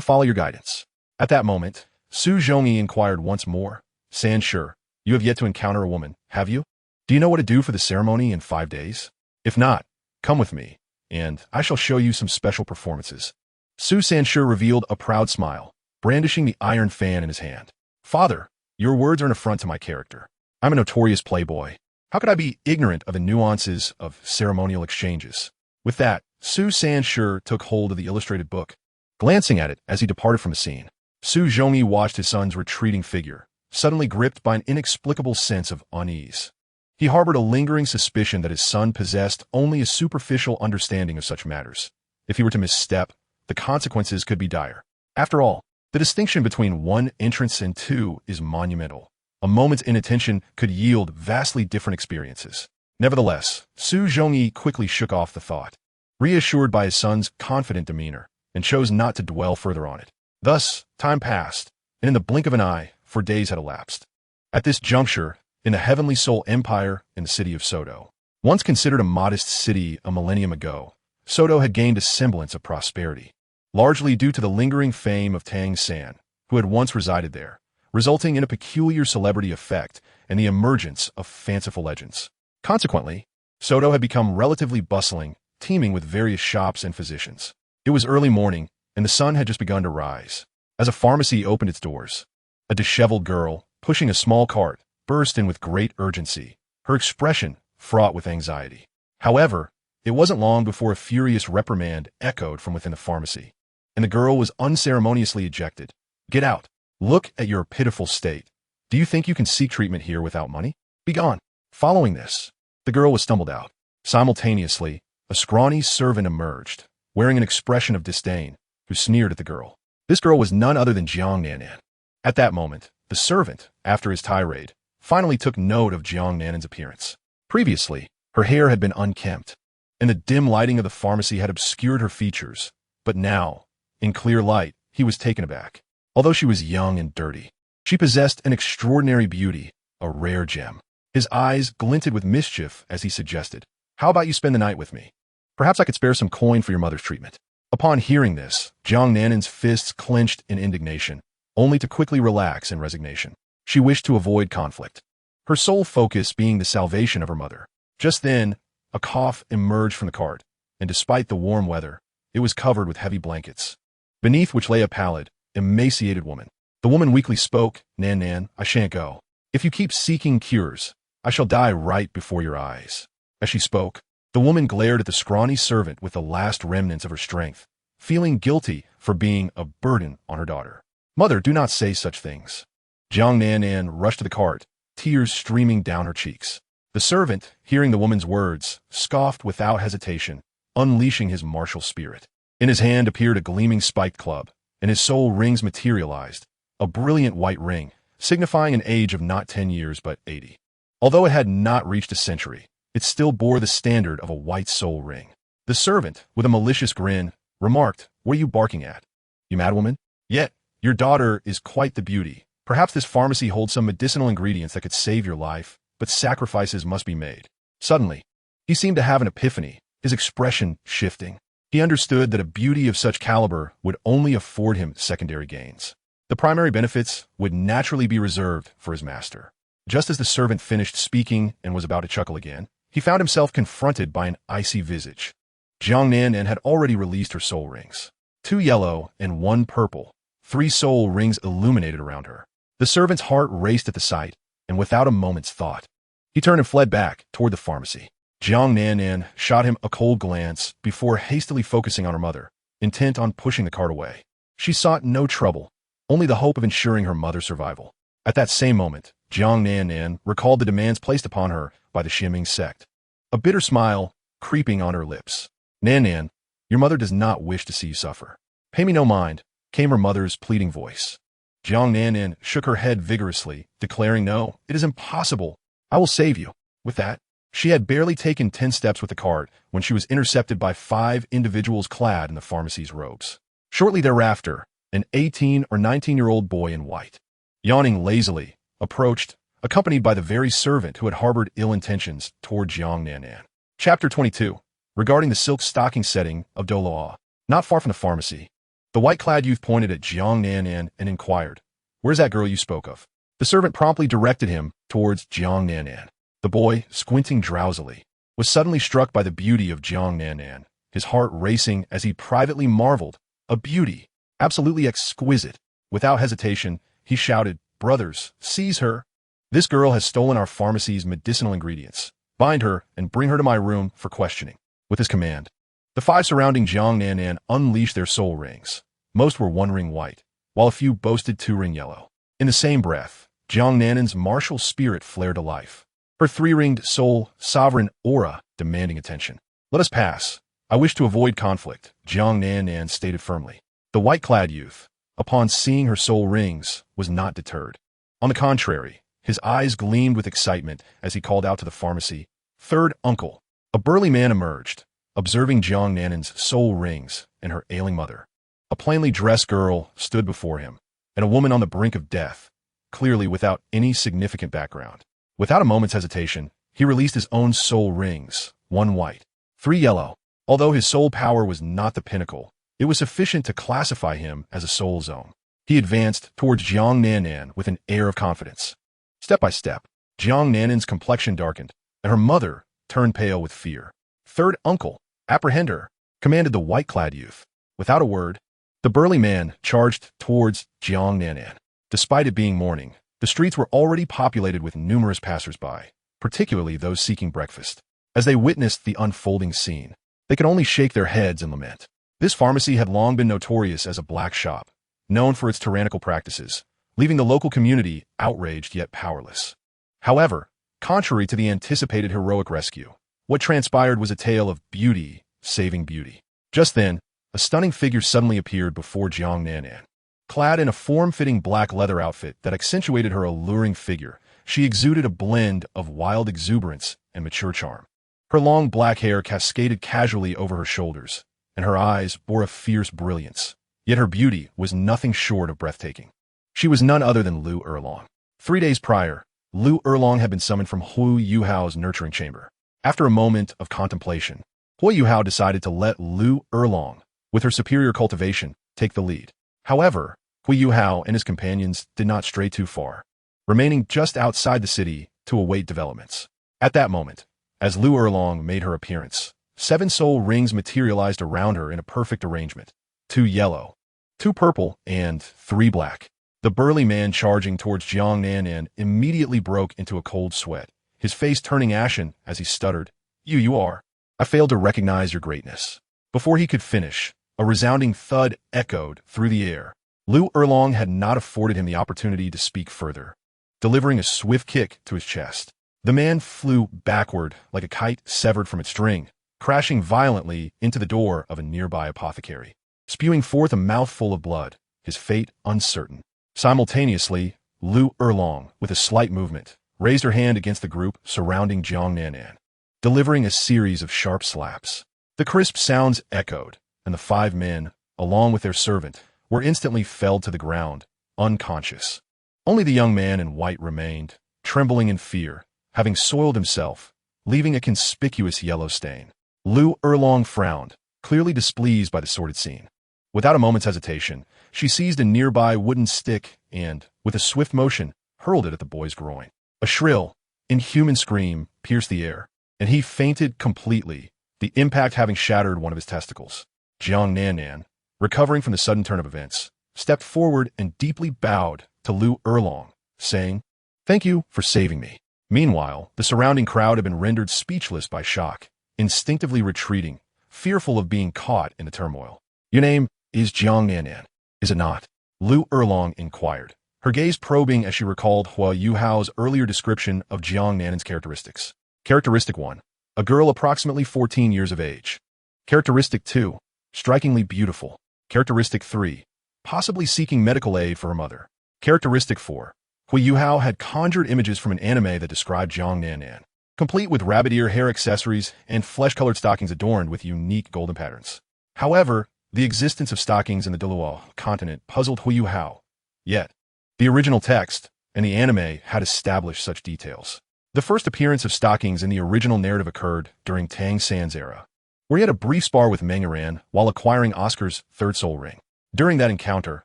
[SPEAKER 1] follow your guidance. At that moment, Su Zhongyi inquired once more. Sanshur, you have yet to encounter a woman, have you? Do you know what to do for the ceremony in 5 days? If not, come with me, and I shall show you some special performances. Su Sanshur revealed a proud smile, brandishing the iron fan in his hand. Father, your words are an affront to my character. I'm a notorious playboy. How could I be ignorant of the nuances of ceremonial exchanges? With that, Su Sanshur took hold of the illustrated book, glancing at it as he departed from the scene. Su Zhongyi watched his son's retreating figure, suddenly gripped by an inexplicable sense of unease. He harbored a lingering suspicion that his son possessed only a superficial understanding of such matters. If he were to misstep, the consequences could be dire. After all, the distinction between one entrance and two is monumental. A moment's inattention could yield vastly different experiences. Nevertheless, Su Zhongyi quickly shook off the thought, reassured by his son's confident demeanor, and chose not to dwell further on it. Thus, time passed, and in the blink of an eye, 4 days had elapsed. At this juncture, in the Heavenly Soul Empire in the city of Sodo, once considered a modest city a millennium ago, Sodo had gained a semblance of prosperity, largely due to the lingering fame of Tang San, who had once resided there, resulting in a peculiar celebrity effect and the emergence of fanciful legends. Consequently, Sodo had become relatively bustling, teeming with various shops and physicians. It was early morning, and the sun had just begun to rise. As a pharmacy opened its doors, a disheveled girl, pushing a small cart, burst in with great urgency, her expression fraught with anxiety. However, it wasn't long before a furious reprimand echoed from within the pharmacy, and the girl was unceremoniously ejected. Get out. Look at your pitiful state. Do you think you can seek treatment here without money? Begone. Following this, the girl was stumbled out. Simultaneously, a scrawny servant emerged, wearing an expression of disdain, who sneered at the girl. This girl was none other than Jiang Nanan. At that moment, the servant, after his tirade, finally took note of Jiang Nanan's appearance. Previously, her hair had been unkempt, and the dim lighting of the pharmacy had obscured her features, but now, in clear light, he was taken aback. Although she was young and dirty, she possessed an extraordinary beauty, a rare gem. His eyes glinted with mischief as he suggested, "How about you spend the night with me? Perhaps I could spare some coin for your mother's treatment." Upon hearing this, Jiang Nanan's fists clenched in indignation, only to quickly relax in resignation. She wished to avoid conflict, her sole focus being the salvation of her mother. Just then, a cough emerged from the cart, and despite the warm weather, it was covered with heavy blankets, beneath which lay a pallid, emaciated woman. The woman weakly spoke, "Nan, I shan't go. If you keep seeking cures, I shall die right before your eyes." As she spoke, the woman glared at the scrawny servant with the last remnants of her strength, feeling guilty for being a burden on her daughter. "Mother, do not say such things." Jiang Nanan rushed to the cart, tears streaming down her cheeks. The servant, hearing the woman's words, scoffed without hesitation, unleashing his martial spirit. In his hand appeared a gleaming spiked club, and his soul rings materialized, a brilliant white ring, signifying an age of not 10 years but 80. Although it had not reached a century, it still bore the standard of a white soul ring. The servant, with a malicious grin, remarked, "What are you barking at, you madwoman? Yet, your daughter is quite the beauty. Perhaps this pharmacy holds some medicinal ingredients that could save your life, but sacrifices must be made." Suddenly, he seemed to have an epiphany, his expression shifting. He understood that a beauty of such caliber would only afford him secondary gains. The primary benefits would naturally be reserved for his master. Just as the servant finished speaking and was about to chuckle again, he found himself confronted by an icy visage. Jiang Nanan had already released her soul rings. 2 yellow and 1 purple, 3 soul rings illuminated around her. The servant's heart raced at the sight, and without a moment's thought, he turned and fled back toward the pharmacy. Jiang Nanan shot him a cold glance before hastily focusing on her mother, intent on pushing the cart away. She sought no trouble, only the hope of ensuring her mother's survival. At that same moment, Jiang Nanan recalled the demands placed upon her by the Xianming sect, a bitter smile creeping on her lips. "Nanan, your mother does not wish to see you suffer. Pay me no mind," came her mother's pleading voice. Jiang Nanan shook her head vigorously, declaring, "No, it is impossible. I will save you." With that, She had barely taken 10 steps with the cart when she was intercepted by 5 individuals clad in the pharmacy's robes. Shortly thereafter, an 18 or 19-year-old boy in white, yawning lazily, approached, accompanied by the very servant who had harbored ill intentions toward Jiang Nanan. Chapter 22. Regarding the silk stocking setting of Douluo. Not far from the pharmacy, the white-clad youth pointed at Jiang Nanan and inquired, "Where's that girl you spoke of?" The servant promptly directed him towards Jiang Nanan. The boy, squinting drowsily, was suddenly struck by the beauty of Jiang Nanan, his heart racing as he privately marveled. A beauty, absolutely exquisite. Without hesitation, he shouted, "Brothers, seize her! This girl has stolen our pharmacy's medicinal ingredients. Bind her and bring her to my room for questioning." With his command, the 5 surrounding Jiang Nanan unleashed their soul rings. Most were 1-ring white, while a few boasted 2-ring yellow. In the same breath, Jiang Nanan's martial spirit flared to life, her 3-ringed soul, sovereign aura demanding attention. "Let us pass. I wish to avoid conflict," Jiang Nanan stated firmly. The white-clad youth, upon seeing her soul rings, was not deterred. On the contrary, his eyes gleamed with excitement as he called out to the pharmacy, "Third uncle." A burly man emerged, observing Jiang Nanan's soul rings and her ailing mother. A plainly dressed girl stood before him, and a woman on the brink of death, clearly without any significant background. Without a moment's hesitation, he released his own soul rings, 1 white, 3 yellow. Although his soul power was not the pinnacle, it was sufficient to classify him as a soul zone. He advanced towards Jiang Nanan with an air of confidence. Step by step, Jiang Nanan's complexion darkened, and her mother turned pale with fear. "Third uncle, apprehend her," commanded the white-clad youth. Without a word, the burly man charged towards Jiang Nanan. Despite it being morning, the streets were already populated with numerous passers-by, particularly those seeking breakfast. As they witnessed the unfolding scene, they could only shake their heads and lament. This pharmacy had long been notorious as a black shop, known for its tyrannical practices, leaving the local community outraged yet powerless. However, contrary to the anticipated heroic rescue, what transpired was a tale of beauty saving beauty. Just then, a stunning figure suddenly appeared before Jiang Nanan. Clad in a form-fitting black leather outfit that accentuated her alluring figure, she exuded a blend of wild exuberance and mature charm. Her long black hair cascaded casually over her shoulders, and her eyes bore a fierce brilliance. Yet her beauty was nothing short of breathtaking. She was none other than Liu Erlong. 3 days prior, Liu Erlong had been summoned from Huo Yuhao's nurturing chamber. After a moment of contemplation, Huo Yuhao decided to let Liu Erlong, with her superior cultivation, take the lead. However, Huo Yuhao and his companions did not stray too far, remaining just outside the city to await developments. At that moment, as Liu Erlong made her appearance, 7 soul rings materialized around her in a perfect arrangement. 2 yellow, 2 purple, and 3 black. The burly man charging towards Jiang Nanan immediately broke into a cold sweat, his face turning ashen as he stuttered, You are. I failed to recognize your greatness." Before he could finish, a resounding thud echoed through the air. Liu Erlong had not afforded him the opportunity to speak further, delivering a swift kick to his chest. The man flew backward like a kite severed from its string, crashing violently into the door of a nearby apothecary, spewing forth a mouthful of blood, his fate uncertain. Simultaneously, Liu Erlong, with a slight movement, raised her hand against the group surrounding Jiang Nanan, delivering a series of sharp slaps. The crisp sounds echoed, and the 5 men, along with their servant, were instantly felled to the ground, unconscious. Only the young man in white remained, trembling in fear, having soiled himself, leaving a conspicuous yellow stain. Liu Erlong frowned, clearly displeased by the sordid scene. Without a moment's hesitation, she seized a nearby wooden stick and, with a swift motion, hurled it at the boy's groin. A shrill, inhuman scream pierced the air, and he fainted completely, the impact having shattered one of his testicles. Jiang Nanan, recovering from the sudden turn of events, stepped forward and deeply bowed to Liu Erlong, saying, "Thank you for saving me." Meanwhile, the surrounding crowd had been rendered speechless by shock, instinctively retreating, fearful of being caught in the turmoil. "Your name is Jiang Nanan, is it not?" Liu Erlong inquired, her gaze probing as she recalled Huo Yuhao's earlier description of Jiang Nanan's characteristics. Characteristic 1, a girl approximately 14 years of age. Characteristic 2, strikingly beautiful. Characteristic 3, possibly seeking medical aid for her mother. Characteristic 4, Huo Yuhao had conjured images from an anime that described Jiang Nanan. complete with rabbit ear hair accessories and flesh-colored stockings adorned with unique golden patterns. However, the existence of stockings in the Douluo continent puzzled Huo Yuhao. Yet, the original text and the anime had established such details. The first appearance of stockings in the original narrative occurred during Tang San's era, where he had a brief spar with Meng Iran while acquiring Oscar's third soul ring. During that encounter,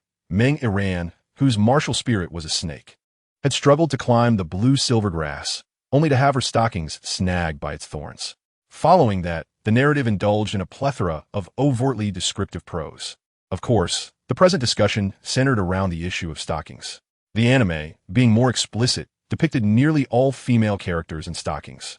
[SPEAKER 1] Meng Iran, whose martial spirit was a snake, had struggled to climb the blue-silver grass, only to have her stockings snagged by its thorns. Following that, the narrative indulged in a plethora of overtly descriptive prose. Of course, the present discussion centered around the issue of stockings. The anime, being more explicit, depicted nearly all female characters in stockings,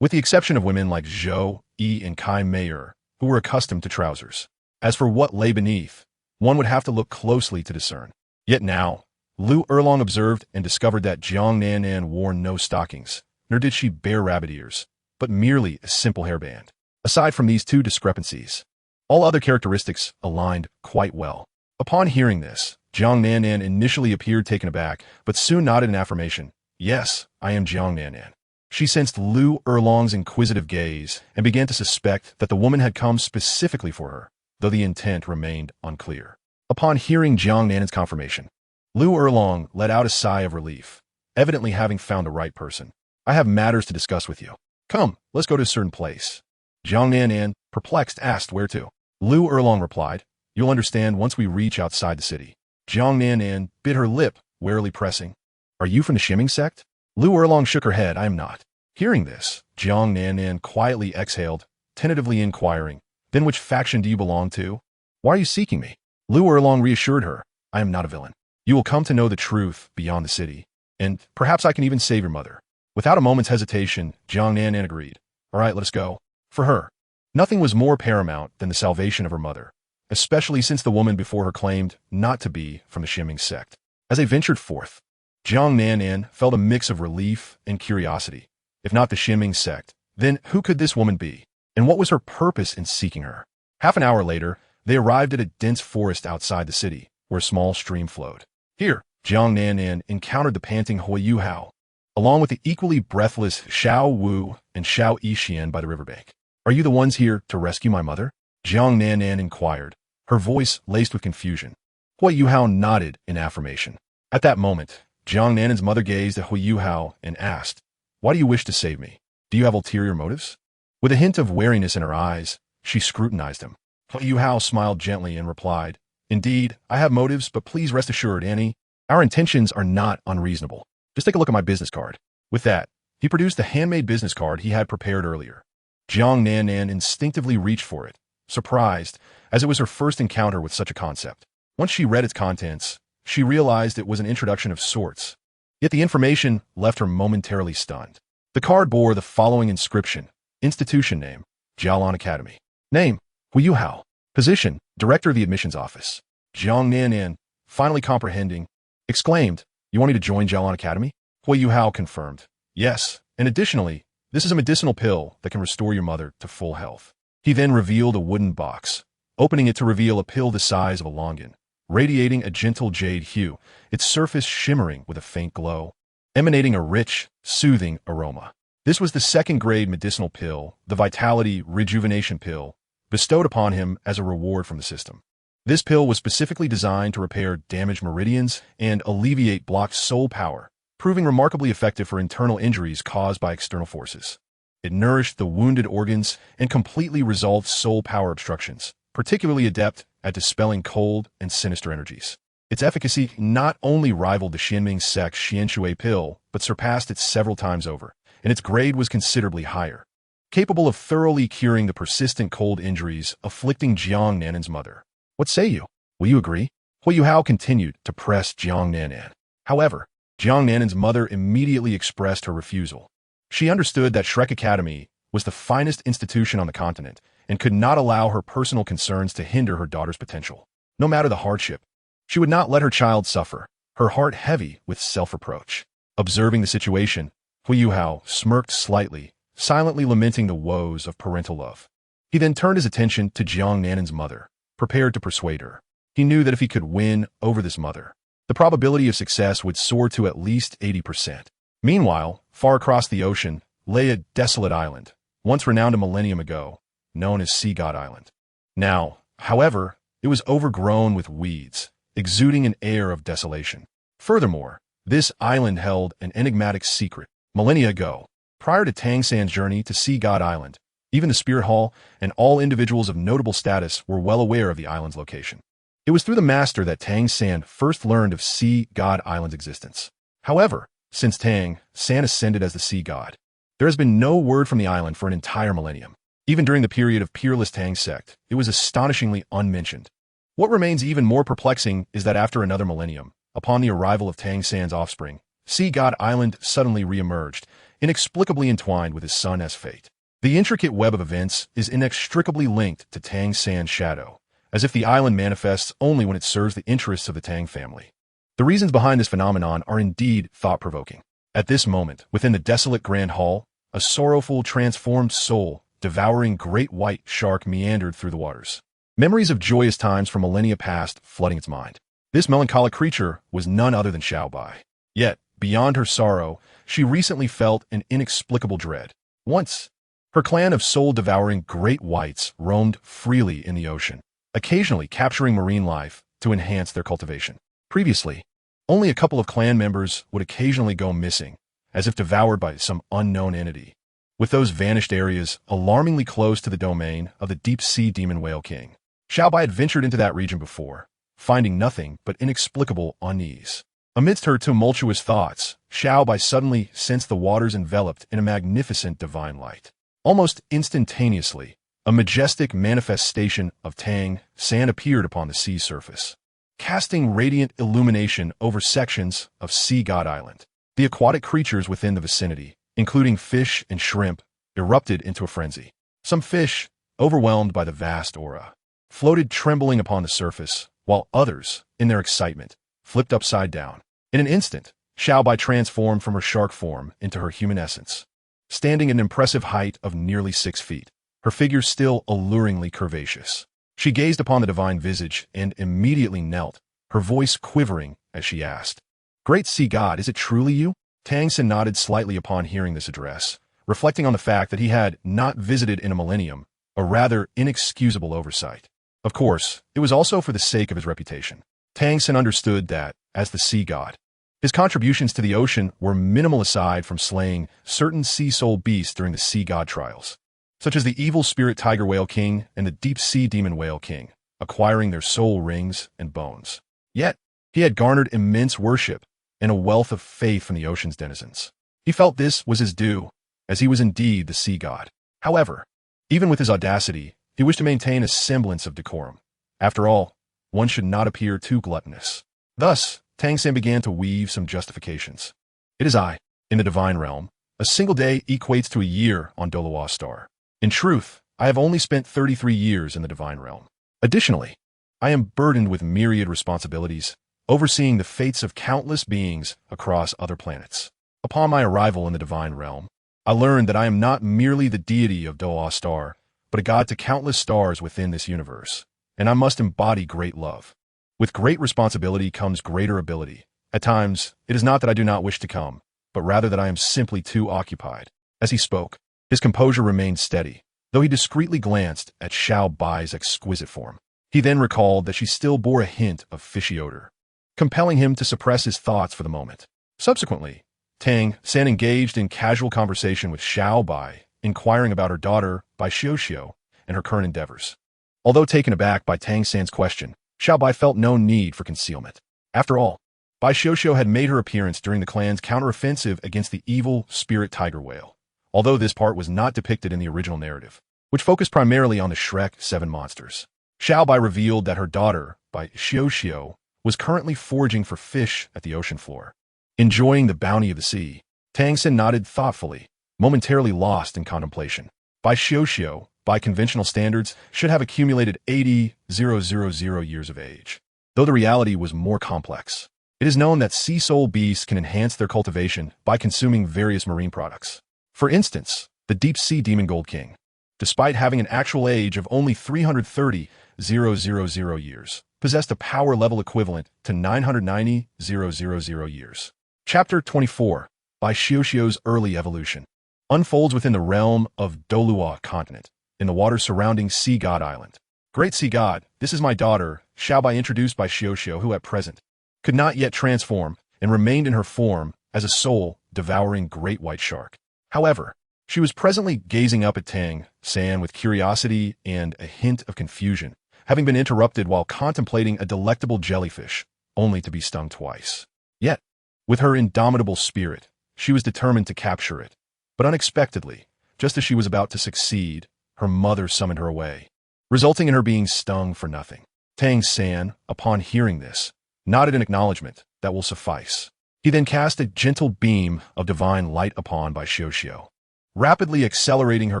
[SPEAKER 1] with the exception of women like Zhou, Yi, and Kai Meier, who were accustomed to trousers. As for what lay beneath, one would have to look closely to discern. Yet now, Liu Erlong observed and discovered that Jiang Nanan wore no stockings, nor did she bear rabbit ears, but merely a simple hairband. Aside from these two discrepancies, all other characteristics aligned quite well. Upon hearing this, Jiang Nanan initially appeared taken aback, but soon nodded in affirmation. Yes, I am Jiang Nanan. She sensed Liu Erlong's inquisitive gaze and began to suspect that the woman had come specifically for her, though the intent remained unclear. Upon hearing Jiang Nanan's confirmation, Liu Erlong let out a sigh of relief, evidently having found the right person. I have matters to discuss with you. Come, let's go to a certain place. Jiang Nanan, perplexed, asked where to. Liu Erlong replied, You'll understand once we reach outside the city. Jiang Nanan bit her lip, warily pressing. Are you from the Qian sect? Liu Erlong shook her head. I am not. Hearing this, Jiang Nanan quietly exhaled, tentatively inquiring, Then which faction do you belong to? Why are you seeking me? Liu Erlong reassured her, I am not a villain. You will come to know the truth beyond the city, and perhaps I can even save your mother. Without a moment's hesitation, Jiang Nanan agreed. All right, let us go. For her, nothing was more paramount than the salvation of her mother, especially since the woman before her claimed not to be from the Qian sect. As they ventured forth, Jiang Nanan felt a mix of relief and curiosity. If not the Qian sect, then who could this woman be? And what was her purpose in seeking her? Half an hour later, they arrived at a dense forest outside the city, where a small stream flowed. Here, Jiang Nanan encountered the panting Huo Yuhao, along with the equally breathless Xiao Wu and Xiao Yixian by the riverbank. Are you the ones here to rescue my mother? Jiang Nanan inquired, her voice laced with confusion. Huo Yuhao nodded in affirmation. At that moment, Jiang Nanan's mother gazed at Huo Yuhao and asked, Why do you wish to save me? Do you have ulterior motives? With a hint of wariness in her eyes, she scrutinized him. Huo Yuhao smiled gently and replied, Indeed, I have motives, but please rest assured, Annie, our intentions are not unreasonable. Just take a look at my business card. With that, he produced the handmade business card he had prepared earlier. Jiang Nanan instinctively reached for it, surprised, as it was her first encounter with such a concept. Once she read its contents, she realized it was an introduction of sorts. Yet the information left her momentarily stunned. The card bore the following inscription. Institution name, Jialan Academy. Name, Huo Yuhao. Position, Director of the Admissions Office. Jiang Nanan, finally comprehending, exclaimed, You want me to join Jialan Academy? Huo Yuhao confirmed, Yes, and additionally, this is a medicinal pill that can restore your mother to full health. He then revealed a wooden box, opening it to reveal a pill the size of a longan, radiating a gentle jade hue, its surface shimmering with a faint glow, emanating a rich, soothing aroma. This was the second-grade medicinal pill, the Vitality Rejuvenation Pill, bestowed upon him as a reward from the system. This pill was specifically designed to repair damaged meridians and alleviate blocked soul power, proving remarkably effective for internal injuries caused by external forces. It nourished the wounded organs and completely resolved soul power obstructions, particularly adept at dispelling cold and sinister energies. Its efficacy not only rivaled the Qian sect's Qian Renxue pill, but surpassed it several times over, and its grade was considerably higher, capable of thoroughly curing the persistent cold injuries afflicting Jiang Nanan's mother. What say you? Will you agree? Huo Yuhao continued to press Jiang Nanan. However, Jiang Nanan's mother immediately expressed her refusal. She understood that Shrek Academy was the finest institution on the continent and could not allow her personal concerns to hinder her daughter's potential. No matter the hardship, she would not let her child suffer, her heart heavy with self-reproach. Observing the situation, Huo Yuhao smirked slightly, silently lamenting the woes of parental love. He then turned his attention to Jiang Nanan's mother, prepared to persuade her. He knew that if he could win over this mother, the probability of success would soar to at least 80%. Meanwhile, far across the ocean, lay a desolate island, once renowned a millennium ago, known as Sea God Island. Now, however, it was overgrown with weeds, exuding an air of desolation. Furthermore, this island held an enigmatic secret. Millennia ago, prior to Tang San's journey to Sea God Island, even the Spirit Hall and all individuals of notable status were well aware of the island's location. It was through the Master that Tang San first learned of Sea God Island's existence. However, since Tang San ascended as the Sea God, there has been no word from the island for an entire millennium. Even during the period of peerless Tang sect, it was astonishingly unmentioned. What remains even more perplexing is that after another millennium, upon the arrival of Tang San's offspring, Sea God Island suddenly re-emerged, inexplicably entwined with his son as fate. The intricate web of events is inextricably linked to Tang San's shadow, as if the island manifests only when it serves the interests of the Tang family. The reasons behind this phenomenon are indeed thought-provoking. At this moment, within the desolate Grand Hall, a sorrowful, transformed soul, devouring great white shark meandered through the waters. Memories of joyous times from millennia past flooding its mind. This melancholic creature was none other than Xiao Bai. Yet, beyond her sorrow, she recently felt an inexplicable dread. Once, her clan of soul-devouring great whites roamed freely in the ocean, occasionally capturing marine life to enhance their cultivation. Previously, only a couple of clan members would occasionally go missing, as if devoured by some unknown entity, with those vanished areas alarmingly close to the domain of the deep-sea demon whale king. Xiao Bai had ventured into that region before, finding nothing but inexplicable unease. Amidst her tumultuous thoughts, Xiao Bai suddenly sensed the waters enveloped in a magnificent divine light. Almost instantaneously, a majestic manifestation of Tang San appeared upon the sea surface, casting radiant illumination over sections of Sea God Island. The aquatic creatures within the vicinity, including fish and shrimp, erupted into a frenzy. Some fish, overwhelmed by the vast aura, floated trembling upon the surface, while others, in their excitement, flipped upside down. In an instant, Xiao Bai transformed from her shark form into her human essence, standing at an impressive height of nearly 6 feet, her figure still alluringly curvaceous. She gazed upon the divine visage and immediately knelt, her voice quivering as she asked, "Great Sea God, is it truly you?" Tang San nodded slightly upon hearing this address, reflecting on the fact that he had not visited in a millennium, a rather inexcusable oversight. Of course, it was also for the sake of his reputation. Tang San understood that, as the Sea God, his contributions to the ocean were minimal aside from slaying certain sea soul beasts during the Sea God trials, such as the evil spirit tiger whale king and the deep sea demon whale king, acquiring their soul rings and bones. Yet, he had garnered immense worship and a wealth of faith from the ocean's denizens. He felt this was his due, as he was indeed the Sea God. However, even with his audacity, he wished to maintain a semblance of decorum. After all, one should not appear too gluttonous. Thus, Tang San began to weave some justifications. "It is I, in the divine realm. A single day equates to a year on Douluo star. In truth, I have only spent 33 years in the divine realm. Additionally, I am burdened with myriad responsibilities, overseeing the fates of countless beings across other planets. Upon my arrival in the divine realm, I learned that I am not merely the deity of Douluo star, but a god to countless stars within this universe, and I must embody great love. With great responsibility comes greater ability. At times, it is not that I do not wish to come, but rather that I am simply too occupied." As he spoke, his composure remained steady, though he discreetly glanced at Xiao Bai's exquisite form. He then recalled that she still bore a hint of fishy odor, compelling him to suppress his thoughts for the moment. Subsequently, Tang San engaged in casual conversation with Xiao Bai, inquiring about her daughter, Bai Xiao, and her current endeavors. Although taken aback by Tang San's question, Xiao Bai felt no need for concealment. After all, Bai Xiao had made her appearance during the clan's counteroffensive against the evil spirit tiger whale, although this part was not depicted in the original narrative, which focused primarily on the Shrek 7 monsters. Xiao Bai revealed that her daughter, Bai Xiao, was currently foraging for fish at the ocean floor, enjoying the bounty of the sea. Tang San nodded thoughtfully, momentarily lost in contemplation. Bai Xiao, by conventional standards, should have accumulated 80,000 years of age, though the reality was more complex. It is known that sea soul beasts can enhance their cultivation by consuming various marine products. For instance, the deep sea demon gold king, despite having an actual age of only 330,000 years, possessed a power level equivalent to 990,000 years. Chapter 24, Bai Xiao's Early Evolution. unfolds within the realm of Douluo continent, in the water surrounding Sea God Island. Great Sea God, this is my daughter, Xiao Bai, introduced by Xiao, who at present could not yet transform and remained in her form as a soul-devouring great white shark. However, she was presently gazing up at Tang San with curiosity and a hint of confusion, having been interrupted while contemplating a delectable jellyfish, only to be stung twice. Yet, with her indomitable spirit, she was determined to capture it. But unexpectedly, just as she was about to succeed, her mother summoned her away, resulting in her being stung for nothing. Tang San, upon hearing this, nodded in acknowledgement that will suffice. He then cast a gentle beam of divine light upon by Xiao, rapidly accelerating her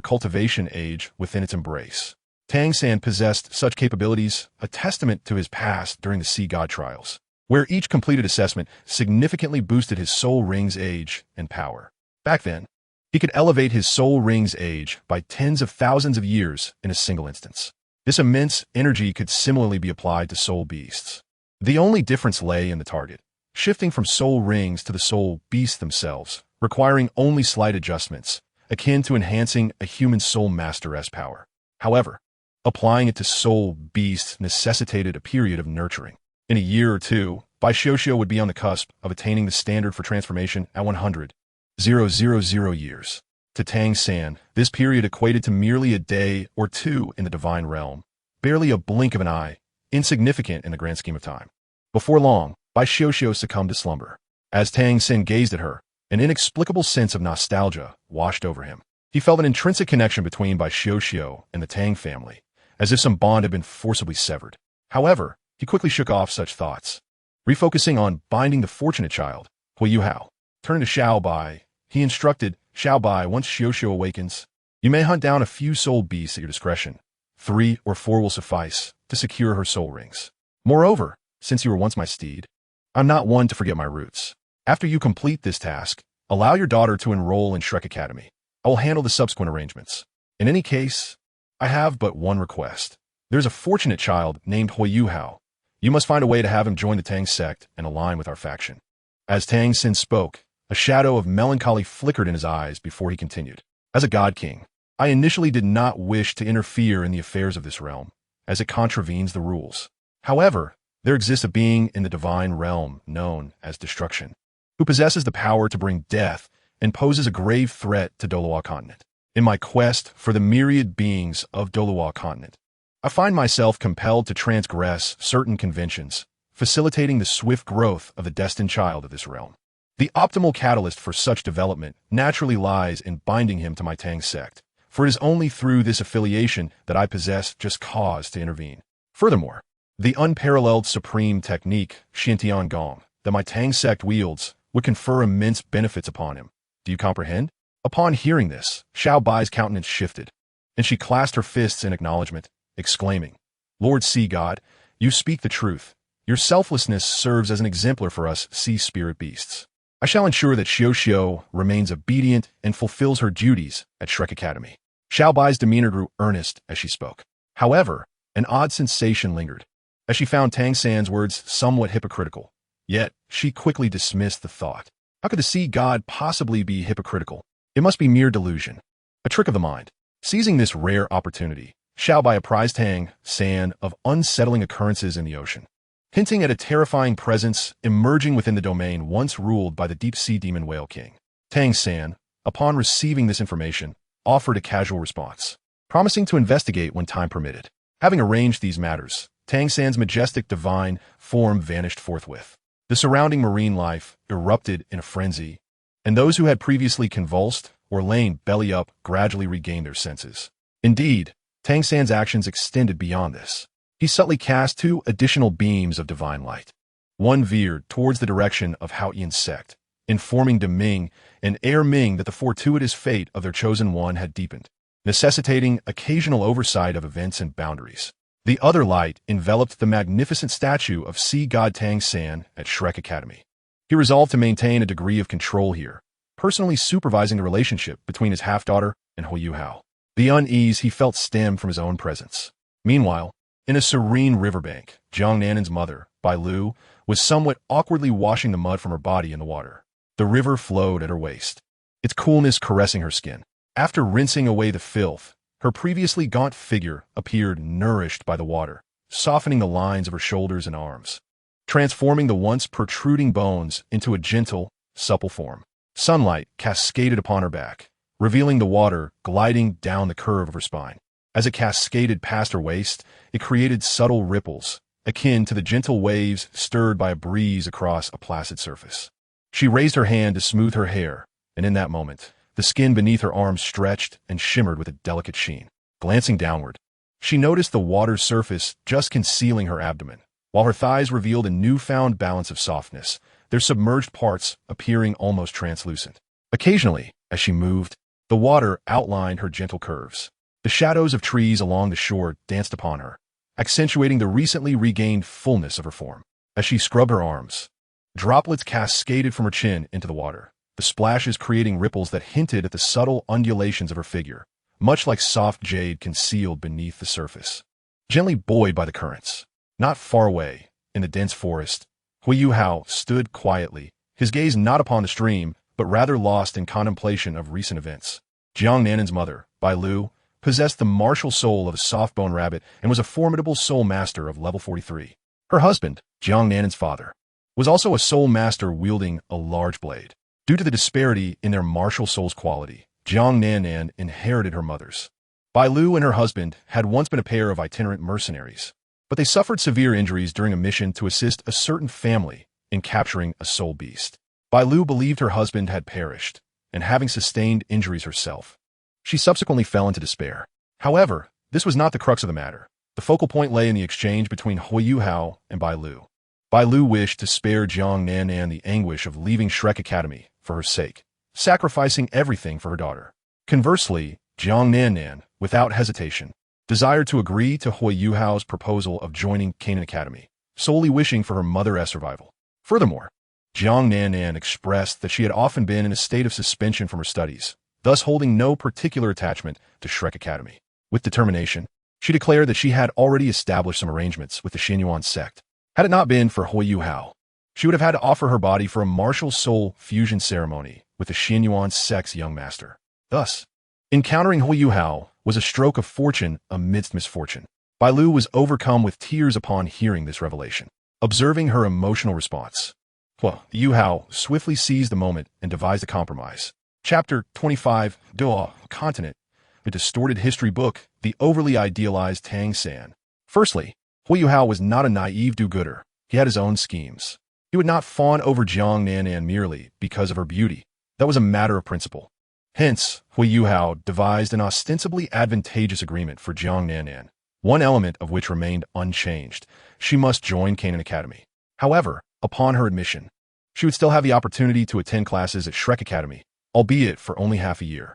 [SPEAKER 1] cultivation age within its embrace. Tang San possessed such capabilities, a testament to his past during the Sea God trials, where each completed assessment significantly boosted his soul ring's age and power. Back then, he could elevate his soul ring's age by tens of thousands of years in a single instance. This immense energy could similarly be applied to soul beasts. The only difference lay in the target, shifting from soul rings to the soul beasts themselves, requiring only slight adjustments, akin to enhancing a human soul master's power. However, applying it to soul beasts necessitated a period of nurturing. In a year or two, Bai Xiao would be on the cusp of attaining the standard for transformation at 100,000 years. To Tang San, this period equated to merely a day or two in the divine realm, barely a blink of an eye, insignificant in the grand scheme of time. Before long, Bai Xiao succumbed to slumber. As Tang San gazed at her, an inexplicable sense of nostalgia washed over him. He felt an intrinsic connection between Bai Xiao and the Tang family, as if some bond had been forcibly severed. However, he quickly shook off such thoughts, refocusing on binding the fortunate child, Huo Yuhao. Turning to Xiao Bai, he instructed, Xiao Bai, once Xiao awakens, you may hunt down a few soul beasts at your discretion. 3 or 4 will suffice to secure her soul rings. Moreover, since you were once my steed, I'm not one to forget my roots. After you complete this task, allow your daughter to enroll in Shrek Academy. I will handle the subsequent arrangements. In any case, I have but one request. There's a fortunate child named Huo Yuhao. You must find a way to have him join the Tang sect and align with our faction. As Tang Sin spoke, a shadow of melancholy flickered in his eyes before he continued. As a god king, I initially did not wish to interfere in the affairs of this realm, as it contravenes the rules. However, there exists a being in the divine realm known as Destruction, who possesses the power to bring death and poses a grave threat to Douluo continent. In my quest for the myriad beings of Douluo continent, I find myself compelled to transgress certain conventions, facilitating the swift growth of the destined child of this realm. The optimal catalyst for such development naturally lies in binding him to my Tang sect, for it is only through this affiliation that I possess just cause to intervene. Furthermore, the unparalleled supreme technique, Xintian Gong, that my Tang sect wields would confer immense benefits upon him. Do you comprehend? Upon hearing this, Xiao Bai's countenance shifted, and she clasped her fists in acknowledgement, exclaiming, Lord Sea God, you speak the truth. Your selflessness serves as an exemplar for us sea spirit beasts. I shall ensure that Xiao remains obedient and fulfills her duties at Shrek Academy. Xiao Bai's demeanor grew earnest as she spoke. However, an odd sensation lingered, as she found Tang San's words somewhat hypocritical. Yet, she quickly dismissed the thought. How could the sea god possibly be hypocritical? It must be mere delusion, a trick of the mind. Seizing this rare opportunity, Xiao Bai apprised Tang San of unsettling occurrences in the ocean, hinting at a terrifying presence emerging within the domain once ruled by the deep-sea demon whale king. Tang San, upon receiving this information, offered a casual response, promising to investigate when time permitted. Having arranged these matters, Tang San's majestic divine form vanished forthwith. The surrounding marine life erupted in a frenzy, and those who had previously convulsed or lain belly up gradually regained their senses. Indeed, Tang San's actions extended beyond this. He subtly cast 2 additional beams of divine light. One veered towards the direction of Haotian sect, informing De Ming and Air Ming that the fortuitous fate of their chosen one had deepened, necessitating occasional oversight of events and boundaries. The other light enveloped the magnificent statue of Sea God Tang San at Shrek Academy. He resolved to maintain a degree of control here, personally supervising the relationship between his half-daughter and Huo Yuhao. The unease he felt stemmed from his own presence. Meanwhile, in a serene riverbank, Jiang Nanan's mother, Bai Lu, was somewhat awkwardly washing the mud from her body in the water. The river flowed at her waist, its coolness caressing her skin. After rinsing away the filth, her previously gaunt figure appeared nourished by the water, softening the lines of her shoulders and arms, transforming the once protruding bones into a gentle, supple form. Sunlight cascaded upon her back, revealing the water gliding down the curve of her spine. As it cascaded past her waist, it created subtle ripples, akin to the gentle waves stirred by a breeze across a placid surface. She raised her hand to smooth her hair, and in that moment, the skin beneath her arms stretched and shimmered with a delicate sheen. Glancing downward, she noticed the water's surface just concealing her abdomen, while her thighs revealed a newfound balance of softness, their submerged parts appearing almost translucent. Occasionally, as she moved, the water outlined her gentle curves. The shadows of trees along the shore danced upon her, accentuating the recently regained fullness of her form. As she scrubbed her arms, droplets cascaded from her chin into the water, the splashes creating ripples that hinted at the subtle undulations of her figure, much like soft jade concealed beneath the surface. Gently buoyed by the currents, not far away, in the dense forest, Huo Yuhao stood quietly, his gaze not upon the stream, but rather lost in contemplation of recent events. Jiang Nanin's mother, Bai Lu, possessed the martial soul of a soft-bone rabbit and was a formidable soul master of level 43. Her husband, Jiang Nanin's father, was also a soul master wielding a large blade. Due to the disparity in their martial soul's quality, Jiang Nanan inherited her mother's. Bai Lu and her husband had once been a pair of itinerant mercenaries, but they suffered severe injuries during a mission to assist a certain family in capturing a soul beast. Bai Lu believed her husband had perished, and having sustained injuries herself, she subsequently fell into despair. However, this was not the crux of the matter. The focal point lay in the exchange between Huo Yuhao and Bai Lu. Bai Lu wished to spare Jiang Nanan the anguish of leaving Shrek Academy for her sake, sacrificing everything for her daughter. Conversely, Jiang Nanan, without hesitation, desired to agree to Huo Yuhao's proposal of joining Qian Academy, solely wishing for her mother's survival. Furthermore, Jiang Nanan expressed that she had often been in a state of suspension from her studies, thus holding no particular attachment to Shrek Academy. With determination, she declared that she had already established some arrangements with the Xinyuan sect. Had it not been for Huo Yuhao, she would have had to offer her body for a martial soul fusion ceremony with the Xinyuan sect's young master. Thus, encountering Huo Yuhao was a stroke of fortune amidst misfortune. Bai Lu was overcome with tears upon hearing this revelation. Observing her emotional response, Huo Yuhao swiftly seized the moment and devised a compromise. Chapter 25, Douluo, Continent, a distorted history book, the overly idealized Tang San. Firstly, Huo Yuhao was not a naive do-gooder. He had his own schemes. He would not fawn over Jiang Nanan merely because of her beauty. That was a matter of principle. Hence, Huo Yuhao devised an ostensibly advantageous agreement for Jiang Nanan, one element of which remained unchanged. She must join Qian Academy. However, upon her admission, she would still have the opportunity to attend classes at Shrek Academy, albeit for only half a year.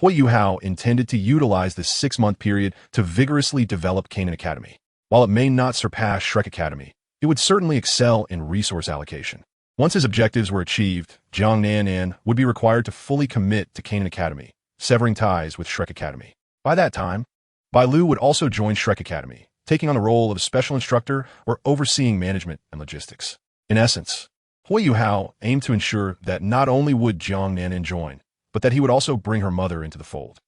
[SPEAKER 1] Huo Yuhao intended to utilize this 6-month period to vigorously develop Qian Academy. While it may not surpass Shrek Academy, it would certainly excel in resource allocation. Once his objectives were achieved, Jiang Nanan would be required to fully commit to Qian Academy, severing ties with Shrek Academy. By that time, Bai Lu would also join Shrek Academy, taking on the role of a special instructor or overseeing management and logistics. In essence, Huo Yuhao aimed to ensure that not only would Jiang Nanan join, but that he would also bring her mother into the fold.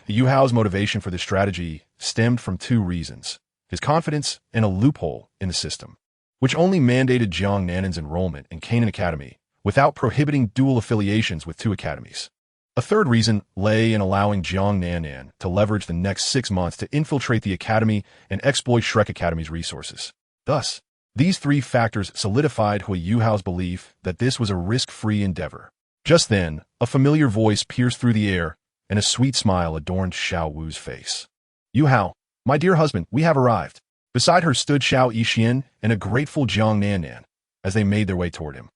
[SPEAKER 1] Yuhao's motivation for this strategy stemmed from two reasons: his confidence and a loophole in the system, which only mandated Jiang Nanan's enrollment in Qian Academy without prohibiting dual affiliations with two academies. A third reason lay in allowing Jiang Nanan to leverage the next 6 months to infiltrate the academy and exploit Shrek Academy's resources. Thus, these three factors solidified Huo Yuhao's belief that this was a risk-free endeavor. Just then, a familiar voice pierced through the air, and a sweet smile adorned Xiao Wu's face. "Yuhao, my dear husband, we have arrived." Beside her stood Xiao Yixin and a grateful Jiang Nanan as they made their way toward him.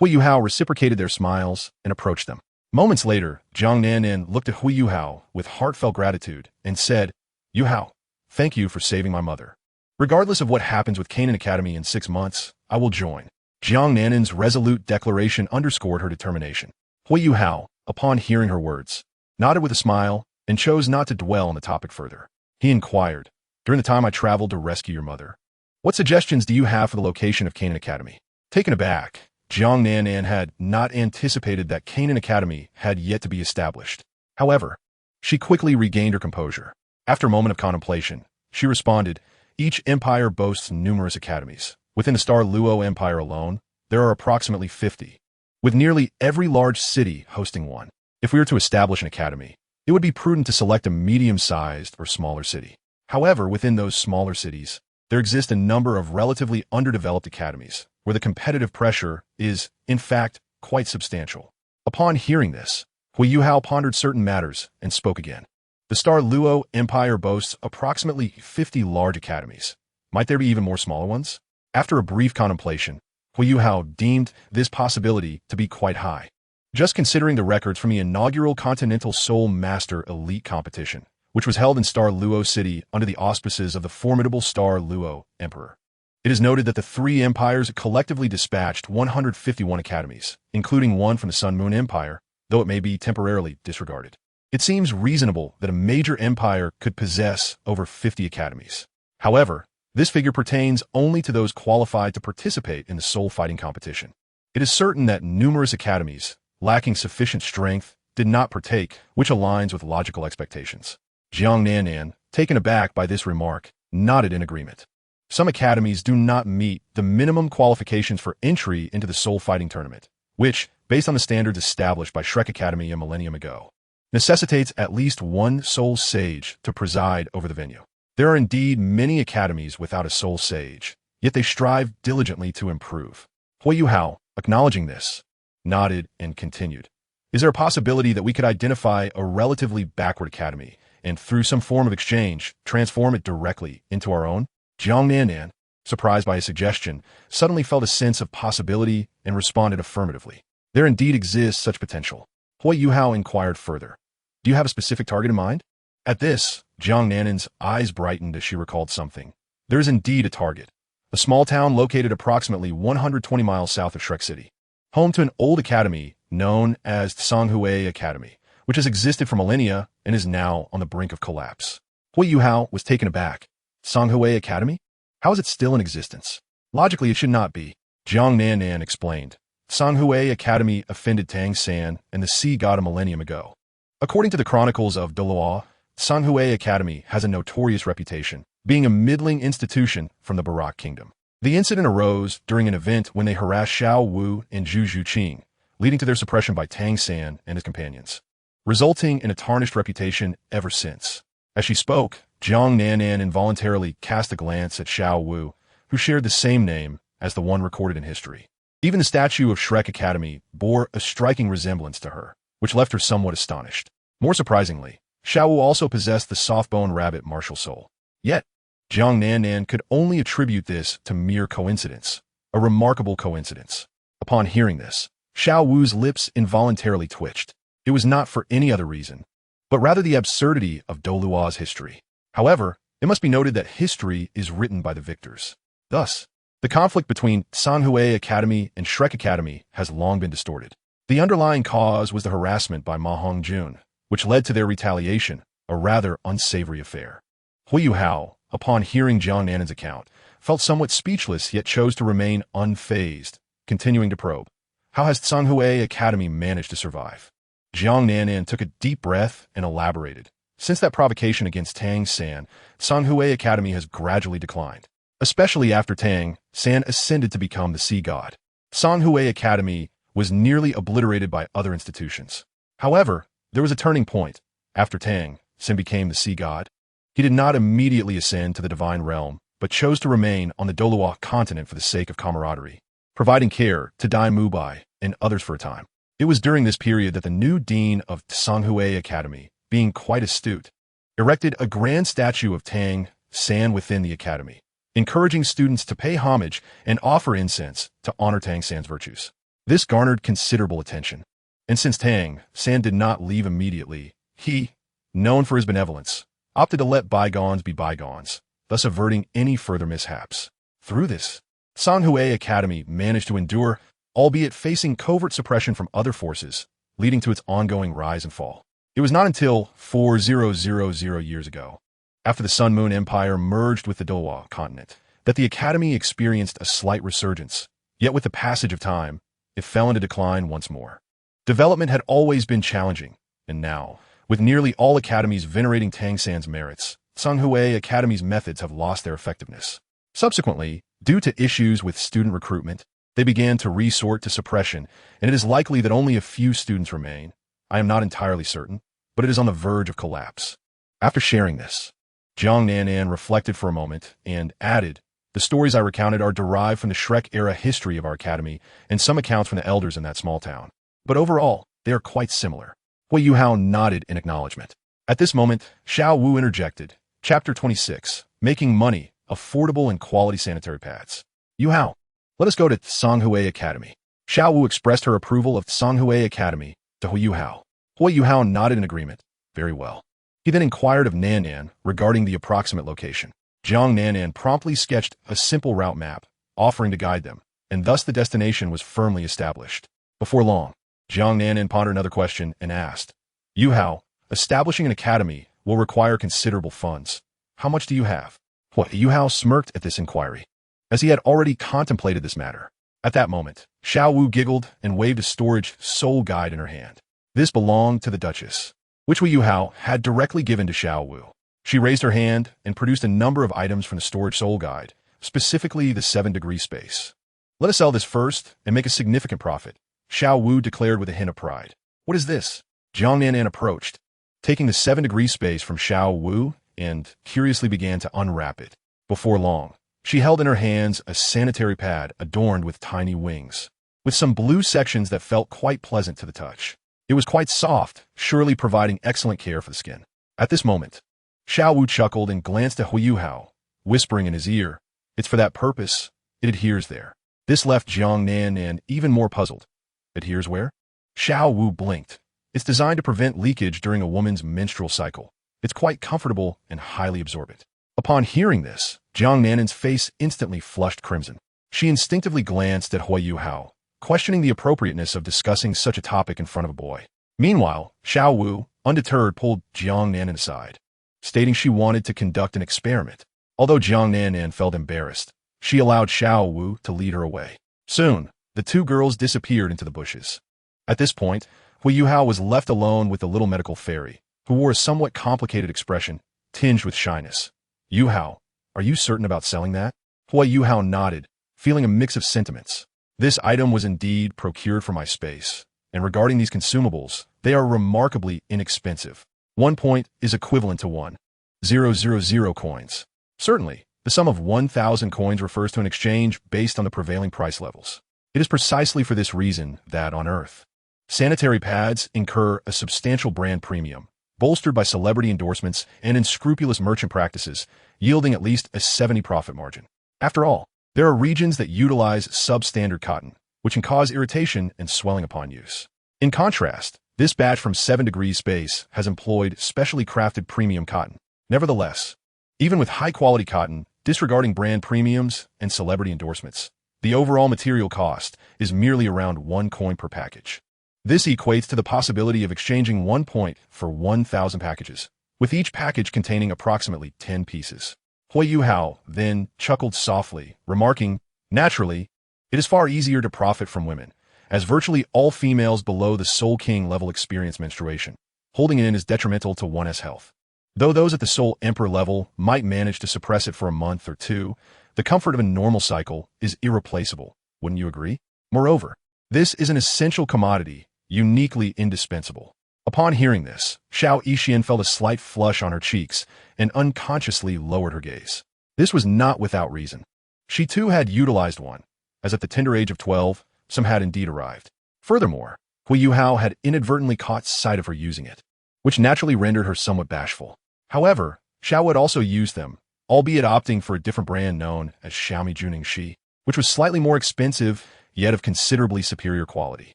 [SPEAKER 1] Huo Yuhao reciprocated their smiles and approached them. Moments later, Jiang Nanan looked at Huo Yuhao with heartfelt gratitude and said, "Yuhao, thank you for saving my mother. Regardless of what happens with Qian Academy in 6 months, I will join." Jiang Nanan's resolute declaration underscored her determination. Huo Yuhao, upon hearing her words, nodded with a smile and chose not to dwell on the topic further. He inquired, "During the time I traveled to rescue your mother, what suggestions do you have for the location of Qian Academy?" Taken aback, Jiang Nanan had not anticipated that Canaan Academy had yet to be established. However, she quickly regained her composure. After a moment of contemplation, she responded, "Each empire boasts numerous academies. Within the Star Luo Empire alone, there are approximately 50, with nearly every large city hosting one. If we were to establish an academy, it would be prudent to select a medium-sized or smaller city. However, within those smaller cities, there exist a number of relatively underdeveloped academies, where the competitive pressure is, in fact, quite substantial." Upon hearing this, Huo Yuhao pondered certain matters and spoke again. "The Star Luo Empire boasts approximately 50 large academies. Might there be even more smaller ones?" After a brief contemplation, Huo Yuhao deemed this possibility to be quite high. Just considering the records from the inaugural Continental Soul Master Elite Competition, which was held in Star Luo City under the auspices of the formidable Star Luo Emperor, it is noted that the three empires collectively dispatched 151 academies, including one from the Sun Moon Empire, though it may be temporarily disregarded. It seems reasonable that a major empire could possess over 50 academies. However, this figure pertains only to those qualified to participate in the soul fighting competition. It is certain that numerous academies, lacking sufficient strength, did not partake, which aligns with logical expectations. Jiang Nanan, taken aback by this remark, nodded in agreement. Some academies do not meet the minimum qualifications for entry into the soul fighting tournament, which, based on the standards established by Shrek Academy a millennium ago, necessitates at least one soul sage to preside over the venue. There are indeed many academies without a soul sage, yet they strive diligently to improve. Huo Yuhao, acknowledging this, nodded and continued. "Is there a possibility that we could identify a relatively backward academy and, through some form of exchange, transform it directly into our own?" Jiang Nanan, surprised by his suggestion, suddenly felt a sense of possibility and responded affirmatively. "There indeed exists such potential." Huo Yuhao inquired further, "Do you have a specific target in mind?" At this, Jiang Nanan's eyes brightened as she recalled something. "There is indeed a target. A small town located approximately 120 miles south of Shrek City, home to an old academy known as Songhui Academy, which has existed for millennia and is now on the brink of collapse." Huo Yuhao was taken aback. "Songhui Academy? How is it still in existence? Logically, it should not be." Jiang Nanan explained. "Songhui Academy offended Tang San and the sea god a millennium ago. According to the chronicles of Douluo, Songhui Academy has a notorious reputation, being a middling institution from the Barak Kingdom. The incident arose during an event when they harassed Xiao Wu and Zhu Zhuqing, leading to their suppression by Tang San and his companions, resulting in a tarnished reputation ever since." As she spoke, Jiang Nanan involuntarily cast a glance at Xiao Wu, who shared the same name as the one recorded in history. Even the statue of Shrek Academy bore a striking resemblance to her, which left her somewhat astonished. More surprisingly, Xiao Wu also possessed the soft-bone rabbit martial soul. Yet, Jiang Nanan could only attribute this to mere coincidence, a remarkable coincidence. Upon hearing this, Xiao Wu's lips involuntarily twitched. It was not for any other reason, but rather the absurdity of Douluo's history. However, it must be noted that history is written by the victors. Thus, the conflict between Songhui Academy and Shrek Academy has long been distorted. The underlying cause was the harassment by Ma Hongjun, which led to their retaliation, a rather unsavory affair. Huo Yuhao, upon hearing Jiang Nanan's account, felt somewhat speechless yet chose to remain unfazed, continuing to probe. How has Songhui Academy managed to survive? Jiang Nanan took a deep breath and elaborated. Since that provocation against Tang San, Songhui Academy has gradually declined, especially after Tang San ascended to become the sea god. Songhui Academy was nearly obliterated by other institutions. However, there was a turning point. After Tang San became the sea god, he did not immediately ascend to the divine realm, but chose to remain on the Douluo continent for the sake of camaraderie, providing care to Dai Mubai and others for a time. It was during this period that the new dean of Songhui Academy, being quite astute, erected a grand statue of Tang San within the academy, encouraging students to pay homage and offer incense to honor Tang San's virtues. This garnered considerable attention, and since Tang San did not leave immediately, he, known for his benevolence, opted to let bygones be bygones, thus averting any further mishaps. Through this, Songhui Academy managed to endure, albeit facing covert suppression from other forces, leading to its ongoing rise and fall. It was not until 4000 years ago, after the Sun Moon Empire merged with the Douluo continent, that the Academy experienced a slight resurgence. Yet with the passage of time, it fell into decline once more. Development had always been challenging, and now, with nearly all academies venerating Tang San's merits, Tsunghua Academy's methods have lost their effectiveness. Subsequently, due to issues with student recruitment, they began to resort to suppression, and it is likely that only a few students remain. I am not entirely certain, but it is on the verge of collapse. After sharing this, Jiang Nanan reflected for a moment and added, "The stories I recounted are derived from the Shrek-era history of our academy and some accounts from the elders in that small town. But overall, they are quite similar." Huo Yuhao nodded in acknowledgement. At this moment, Xiao Wu interjected, Chapter 26, Making Money, Affordable and Quality Sanitary Pads. Yuhao, let us go to Tsunghua Academy. Xiao Wu expressed her approval of Tsunghua Academy to Huo Yuhao. Huo Yuhao nodded in agreement. Very well. He then inquired of Nanan regarding the approximate location. Jiang Nanan promptly sketched a simple route map, offering to guide them, and thus the destination was firmly established. Before long, Jiang Nanan pondered another question and asked, Yuhao, establishing an academy will require considerable funds. How much do you have? What? Yuhao smirked at this inquiry, as he had already contemplated this matter. At that moment, Xiao Wu giggled and waved a storage soul guide in her hand. This belonged to the Duchess, which Huo Yuhao had directly given to Xiao Wu. She raised her hand and produced a number of items from the storage soul guide, specifically the 7-degree space. Let us sell this first and make a significant profit, Xiao Wu declared with a hint of pride. What is this? Jiang Nanan approached, taking the 7-degree space from Xiao Wu and curiously began to unwrap it. Before long, she held in her hands a sanitary pad adorned with tiny wings, with some blue sections that felt quite pleasant to the touch. It was quite soft, surely providing excellent care for the skin. At this moment, Xiao Wu chuckled and glanced at Huo Yuhao, whispering in his ear, "It's for that purpose. It adheres there." This left Jiang Nanan even more puzzled. Adheres where? Xiao Wu blinked. It's designed to prevent leakage during a woman's menstrual cycle. It's quite comfortable and highly absorbent. Upon hearing this, Jiang Nanan's face instantly flushed crimson. She instinctively glanced at Huo Yuhao, questioning the appropriateness of discussing such a topic in front of a boy. Meanwhile, Xiao Wu, undeterred, pulled Jiang Nanan aside, stating she wanted to conduct an experiment. Although Jiang Nanan felt embarrassed, she allowed Xiao Wu to lead her away. Soon, the two girls disappeared into the bushes. At this point, Huo Yuhao was left alone with the little medical fairy, who wore a somewhat complicated expression, tinged with shyness. Yuhao, are you certain about selling that? Huo Yuhao nodded, feeling a mix of sentiments. This item was indeed procured for my space, and regarding these consumables, they are remarkably inexpensive. 1 point is equivalent to 1,000 coins. Certainly, the sum of 1,000 coins refers to an exchange based on the prevailing price levels. It is precisely for this reason that, on Earth, sanitary pads incur a substantial brand premium, bolstered by celebrity endorsements and unscrupulous merchant practices, yielding at least a 70% profit margin. After all, there are regions that utilize substandard cotton, which can cause irritation and swelling upon use. In contrast, this batch from 7-degree space has employed specially crafted premium cotton. Nevertheless, even with high-quality cotton, disregarding brand premiums and celebrity endorsements, the overall material cost is merely around 1 coin per package. This equates to the possibility of exchanging 1 point for 1,000 packages, with each package containing approximately 10 pieces. Huo Yuhao then chuckled softly, remarking, naturally, it is far easier to profit from women, as virtually all females below the Soul King level experience menstruation. Holding it in is detrimental to one's health. Though those at the Soul Emperor level might manage to suppress it for a month or two, the comfort of a normal cycle is irreplaceable, wouldn't you agree? Moreover, this is an essential commodity, uniquely indispensable. Upon hearing this, Xiao Yixian felt a slight flush on her cheeks and unconsciously lowered her gaze. This was not without reason. She too had utilized one, as at the tender age of 12, some had indeed arrived. Furthermore, Huo Yuhao had inadvertently caught sight of her using it, which naturally rendered her somewhat bashful. However, Xiao had also used them, albeit opting for a different brand known as Xiaomi Juning Shi, which was slightly more expensive, yet of considerably superior quality.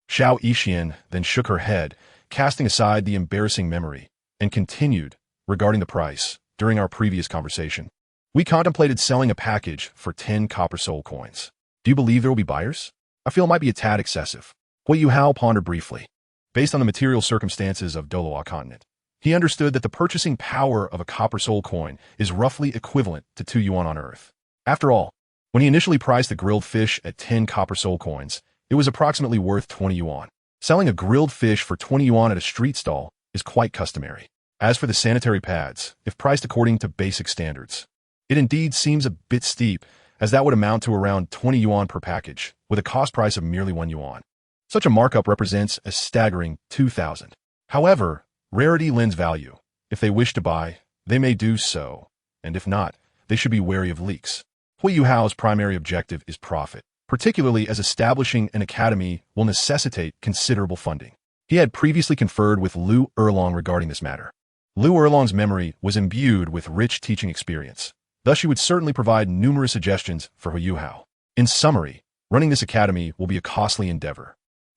[SPEAKER 1] Xiao Yixian then shook her head, casting aside the embarrassing memory, and continued, regarding the price, during our previous conversation. We contemplated selling a package for 10 copper soul coins. Do you believe there will be buyers? I feel it might be a tad excessive. Huo Yuhao pondered briefly. Based on the material circumstances of Douluo continent, he understood that the purchasing power of a copper soul coin is roughly equivalent to 2 yuan on Earth. After all, when he initially priced the grilled fish at 10 copper soul coins, It was approximately worth 20 yuan. Selling a grilled fish for 20 yuan at a street stall is quite customary. As for the sanitary pads, if priced according to basic standards, it indeed seems a bit steep, as that would amount to around 20 yuan per package, with a cost price of merely 1 yuan. Such a markup represents a staggering 2,000. However, rarity lends value. If they wish to buy, they may do so, and if not, they should be wary of leaks. Huo Yuhao's primary objective is profit, particularly as establishing an academy will necessitate considerable funding. He had previously conferred with Liu Erlong regarding this matter. Liu Erlong's memory was imbued with rich teaching experience. Thus, she would certainly provide numerous suggestions for Huo Yuhao. In summary, running this academy will be a costly endeavor.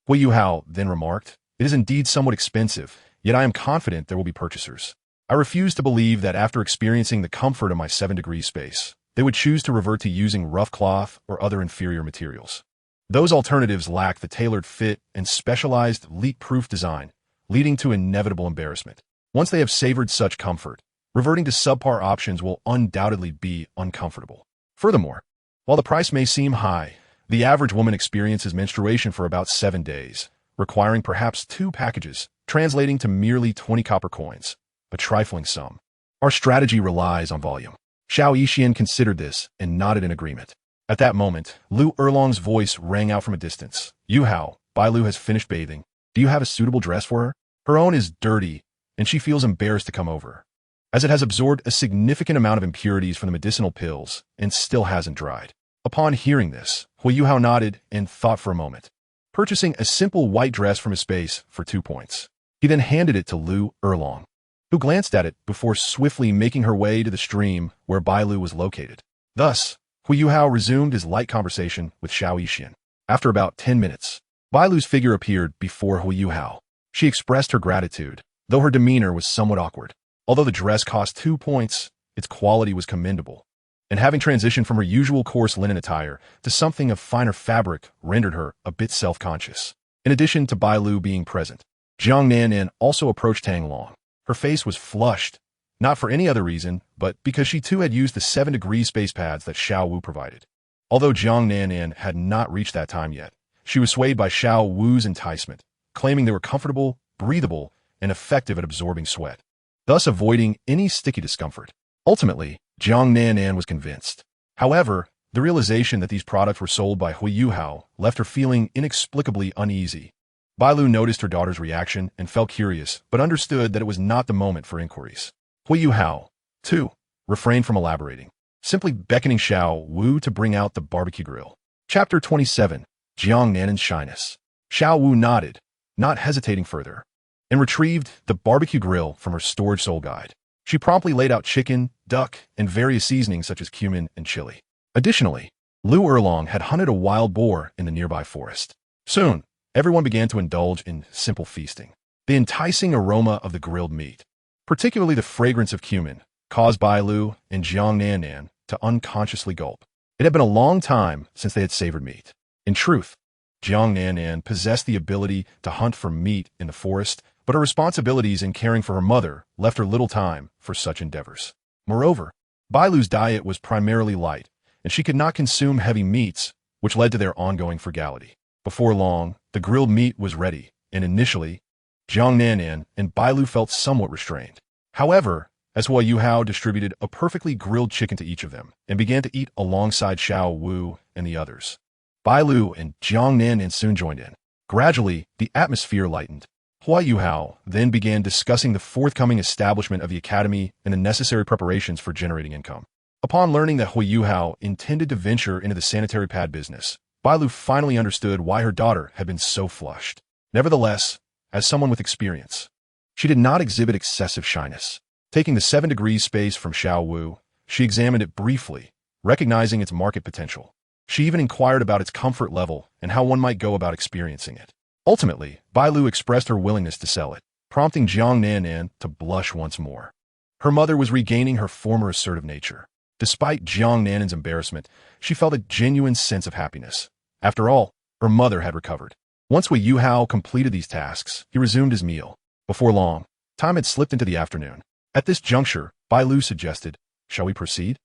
[SPEAKER 1] Huo Yuhao then remarked, "It is indeed somewhat expensive, yet I am confident there will be purchasers. I refuse to believe that after experiencing the comfort of my 7-degree space, they would choose to revert to using rough cloth or other inferior materials. Those alternatives lack the tailored fit and specialized leak-proof design, leading to inevitable embarrassment. Once they have savored such comfort, reverting to subpar options will undoubtedly be uncomfortable. Furthermore, while the price may seem high, the average woman experiences menstruation for about 7 days, requiring perhaps 2 packages, translating to merely 20 copper coins, a trifling sum. Our strategy relies on volume." Xiao Yixian considered this and nodded in agreement. At that moment, Liu Erlong's voice rang out from a distance. "Yuhao, Bailu has finished bathing. Do you have a suitable dress for her? Her own is dirty, and she feels embarrassed to come over, as it has absorbed a significant amount of impurities from the medicinal pills and still hasn't dried." Upon hearing this, Huo Yuhao nodded and thought for a moment, purchasing a simple white dress from his space for 2 points. He then handed it to Liu Erlong, who glanced at it before swiftly making her way to the stream where Bailu was located. Thus, Huo Yuhao resumed his light conversation with Xiao Yixian. After about 10 minutes, Bailu's figure appeared before Huo Yuhao. She expressed her gratitude, though her demeanor was somewhat awkward. Although the dress cost 2 points, its quality was commendable, and having transitioned from her usual coarse linen attire to something of finer fabric rendered her a bit self-conscious. In addition to Bailu being present, Jiang Nanan also approached Tang Long. Her face was flushed, not for any other reason, but because she too had used the 7-degree space pads that Xiao Wu provided. Although Jiang Nanan had not reached that time yet, she was swayed by Xiao Wu's enticement, claiming they were comfortable, breathable, and effective at absorbing sweat, thus avoiding any sticky discomfort. Ultimately, Jiang Nanan was convinced. However, the realization that these products were sold by Huo Yuhao left her feeling inexplicably uneasy. Bailu noticed her daughter's reaction and felt curious, but understood that it was not the moment for inquiries. Huo Yuhao, too, refrained from elaborating, simply beckoning Xiao Wu to bring out the barbecue grill. Chapter 27, Jiang Nanan's Shyness. Xiao Wu nodded, not hesitating further, and retrieved the barbecue grill from her storage soul guide. She promptly laid out chicken, duck, and various seasonings such as cumin and chili. Additionally, Liu Erlong had hunted a wild boar in the nearby forest. Soon, everyone began to indulge in simple feasting. The enticing aroma of the grilled meat, particularly the fragrance of cumin, caused Bailu and Jiang Nanan to unconsciously gulp. It had been a long time since they had savored meat. In truth, Jiang Nanan possessed the ability to hunt for meat in the forest, but her responsibilities in caring for her mother left her little time for such endeavors. Moreover, Bailu's diet was primarily light, and she could not consume heavy meats, which led to their ongoing frugality. Before long, the grilled meat was ready, and initially, Jiang Nanan and Bailu felt somewhat restrained. However, as Huo Yuhao distributed a perfectly grilled chicken to each of them and began to eat alongside Xiao Wu and the others, Bailu and Jiang Nanan soon joined in. Gradually, the atmosphere lightened. Huo Yuhao then began discussing the forthcoming establishment of the academy and the necessary preparations for generating income. Upon learning that Huo Yuhao intended to venture into the sanitary pad business, Bailu finally understood why her daughter had been so flushed. Nevertheless, as someone with experience, she did not exhibit excessive shyness. Taking the 7-degree space from Xiao Wu, she examined it briefly, recognizing its market potential. She even inquired about its comfort level and how one might go about experiencing it. Ultimately, Bailu expressed her willingness to sell it, prompting Jiang Nanan to blush once more. Her mother was regaining her former assertive nature. Despite Jiang Nanan's embarrassment, she felt a genuine sense of happiness. After all, her mother had recovered. Once Huo Yuhao completed these tasks, he resumed his meal. Before long, time had slipped into the afternoon. At this juncture, Bailu suggested, "Shall we proceed?"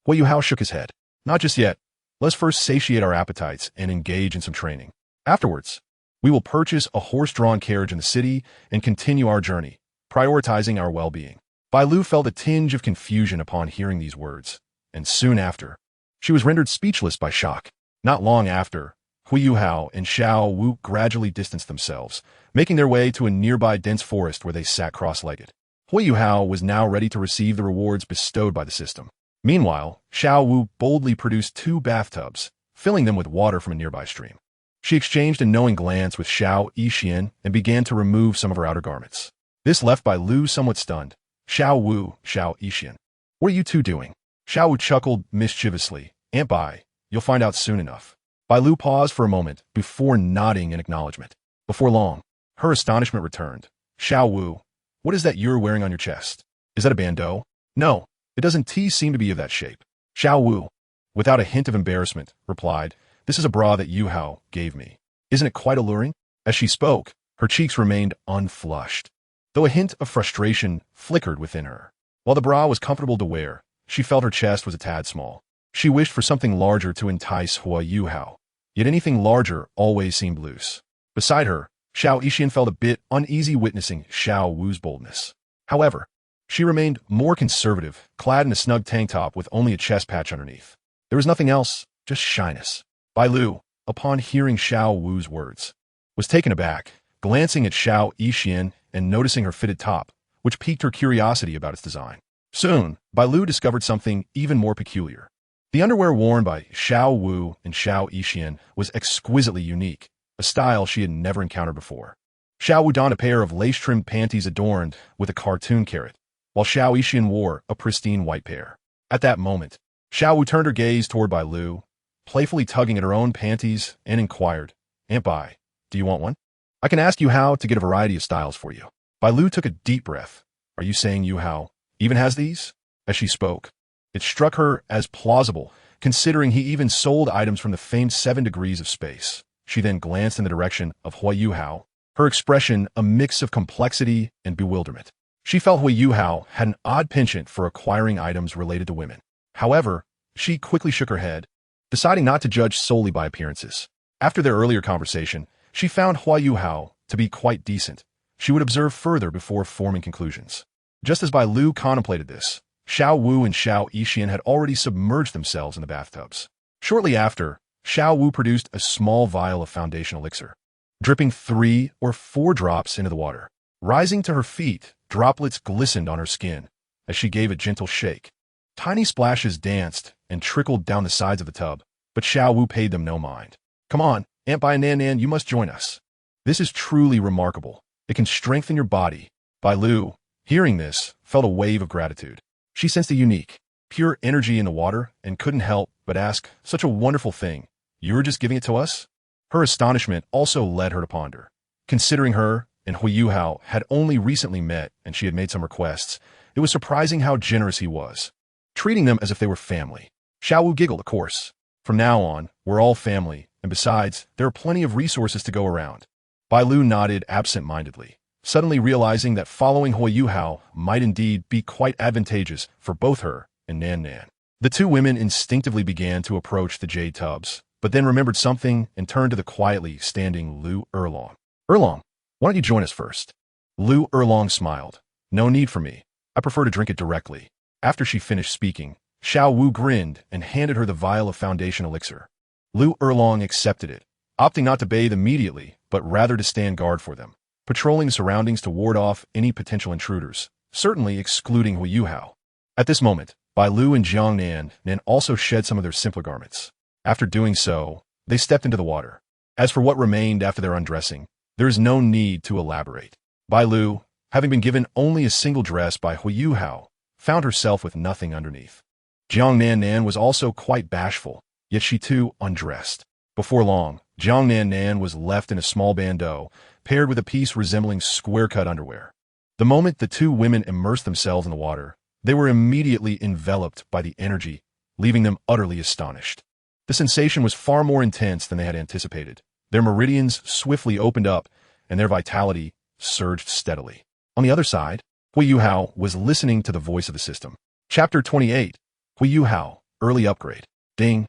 [SPEAKER 1] Huo Yuhao shook his head. "Not just yet. Let's first satiate our appetites and engage in some training." Afterwards, we will purchase a horse-drawn carriage in the city and continue our journey, prioritizing our well-being. Bai Lu felt a tinge of confusion upon hearing these words, and soon after, she was rendered speechless by shock. Not long after, Huo Yuhao and Xiao Wu gradually distanced themselves, making their way to a nearby dense forest where they sat cross-legged. Huo Yuhao was now ready to receive the rewards bestowed by the system. Meanwhile, Xiao Wu boldly produced 2 bathtubs, filling them with water from a nearby stream. She exchanged a knowing glance with Xiao Yixian and began to remove some of her outer garments. This left Bai Lu somewhat stunned. Xiao Wu, Xiao Yixian. What are you two doing? Xiao Wu chuckled mischievously. Aunt Bai, you'll find out soon enough. Bai Lu paused for a moment before nodding in acknowledgement. Before long, her astonishment returned. Xiao Wu, what is that you're wearing on your chest? Is that a bandeau? No, it doesn't seem to be of that shape. Xiao Wu, without a hint of embarrassment, replied, this is a bra that Yuhao gave me. Isn't it quite alluring? As she spoke, her cheeks remained unflushed, though a hint of frustration flickered within her. While the bra was comfortable to wear, she felt her chest was a tad small. She wished for something larger to entice Huo Yuhao, yet anything larger always seemed loose. Beside her, Xiao Yixian felt a bit uneasy witnessing Xiao Wu's boldness. However, she remained more conservative, clad in a snug tank top with only a chest patch underneath. There was nothing else, just shyness. Bai Lu, upon hearing Xiao Wu's words, was taken aback, glancing at Xiao Yixian and noticing her fitted top, which piqued her curiosity about its design. Soon, Bai Lu discovered something even more peculiar. The underwear worn by Xiao Wu and Xiao Yixian was exquisitely unique, a style she had never encountered before. Xiao Wu donned a pair of lace-trimmed panties adorned with a cartoon carrot, while Xiao Yixian wore a pristine white pair. At that moment, Xiao Wu turned her gaze toward Bai Lu, playfully tugging at her own panties, and inquired, Aunt Bai, do you want one? I can ask Yuhao to get a variety of styles for you. Bai Lu took a deep breath. Are you saying Yuhao even has these? As she spoke, it struck her as plausible, considering he even sold items from the famed 7 degrees of space. She then glanced in the direction of Huo Yuhao, her expression a mix of complexity and bewilderment. She felt Huo Yuhao had an odd penchant for acquiring items related to women. However, she quickly shook her head, deciding not to judge solely by appearances. After their earlier conversation, she found Huo Yuhao to be quite decent. She would observe further before forming conclusions. Just as Bai Lu contemplated this, Xiao Wu and Xiao Yixian had already submerged themselves in the bathtubs. Shortly after, Xiao Wu produced a small vial of foundation elixir, dripping 3 or 4 drops into the water. Rising to her feet, droplets glistened on her skin as she gave a gentle shake. Tiny splashes danced and trickled down the sides of the tub, but Xiao Wu paid them no mind. Come on, Aunt Bai Nan, you must join us. This is truly remarkable. It can strengthen your body. Bai Lu, hearing this, felt a wave of gratitude. She sensed a unique, pure energy in the water and couldn't help but ask, such a wonderful thing. You were just giving it to us? Her astonishment also led her to ponder. Considering her and Huo Yuhao had only recently met and she had made some requests, it was surprising how generous he was, treating them as if they were family. Xiao Wu giggled, of course. From now on, we're all family, and besides, there are plenty of resources to go around. Bai Lu nodded absent-mindedly, suddenly realizing that following Huo Yuhao might indeed be quite advantageous for both her and Nan. The two women instinctively began to approach the jade tubs, but then remembered something and turned to the quietly standing Liu Erlong. Erlong, why don't you join us first? Liu Erlong smiled. No need for me. I prefer to drink it directly. After she finished speaking, Xiao Wu grinned and handed her the vial of foundation elixir. Liu Erlong accepted it, opting not to bathe immediately, but rather to stand guard for them, patrolling the surroundings to ward off any potential intruders, certainly excluding Huo Yuhao. At this moment, Bai Lu and Jiang Nan also shed some of their simpler garments. After doing so, they stepped into the water. As for what remained after their undressing, there is no need to elaborate. Bai Lu, having been given only a single dress by Huo Yuhao, found herself with nothing underneath. Jiang Nan was also quite bashful, yet she too undressed. Before long, Jiang Nan was left in a small bandeau, paired with a piece resembling square-cut underwear. The moment the two women immersed themselves in the water, they were immediately enveloped by the energy, leaving them utterly astonished. The sensation was far more intense than they had anticipated. Their meridians swiftly opened up, and their vitality surged steadily. On the other side, Huo Yuhao was listening to the voice of the system. Chapter 28, Huo Yuhao, Early Upgrade. Ding.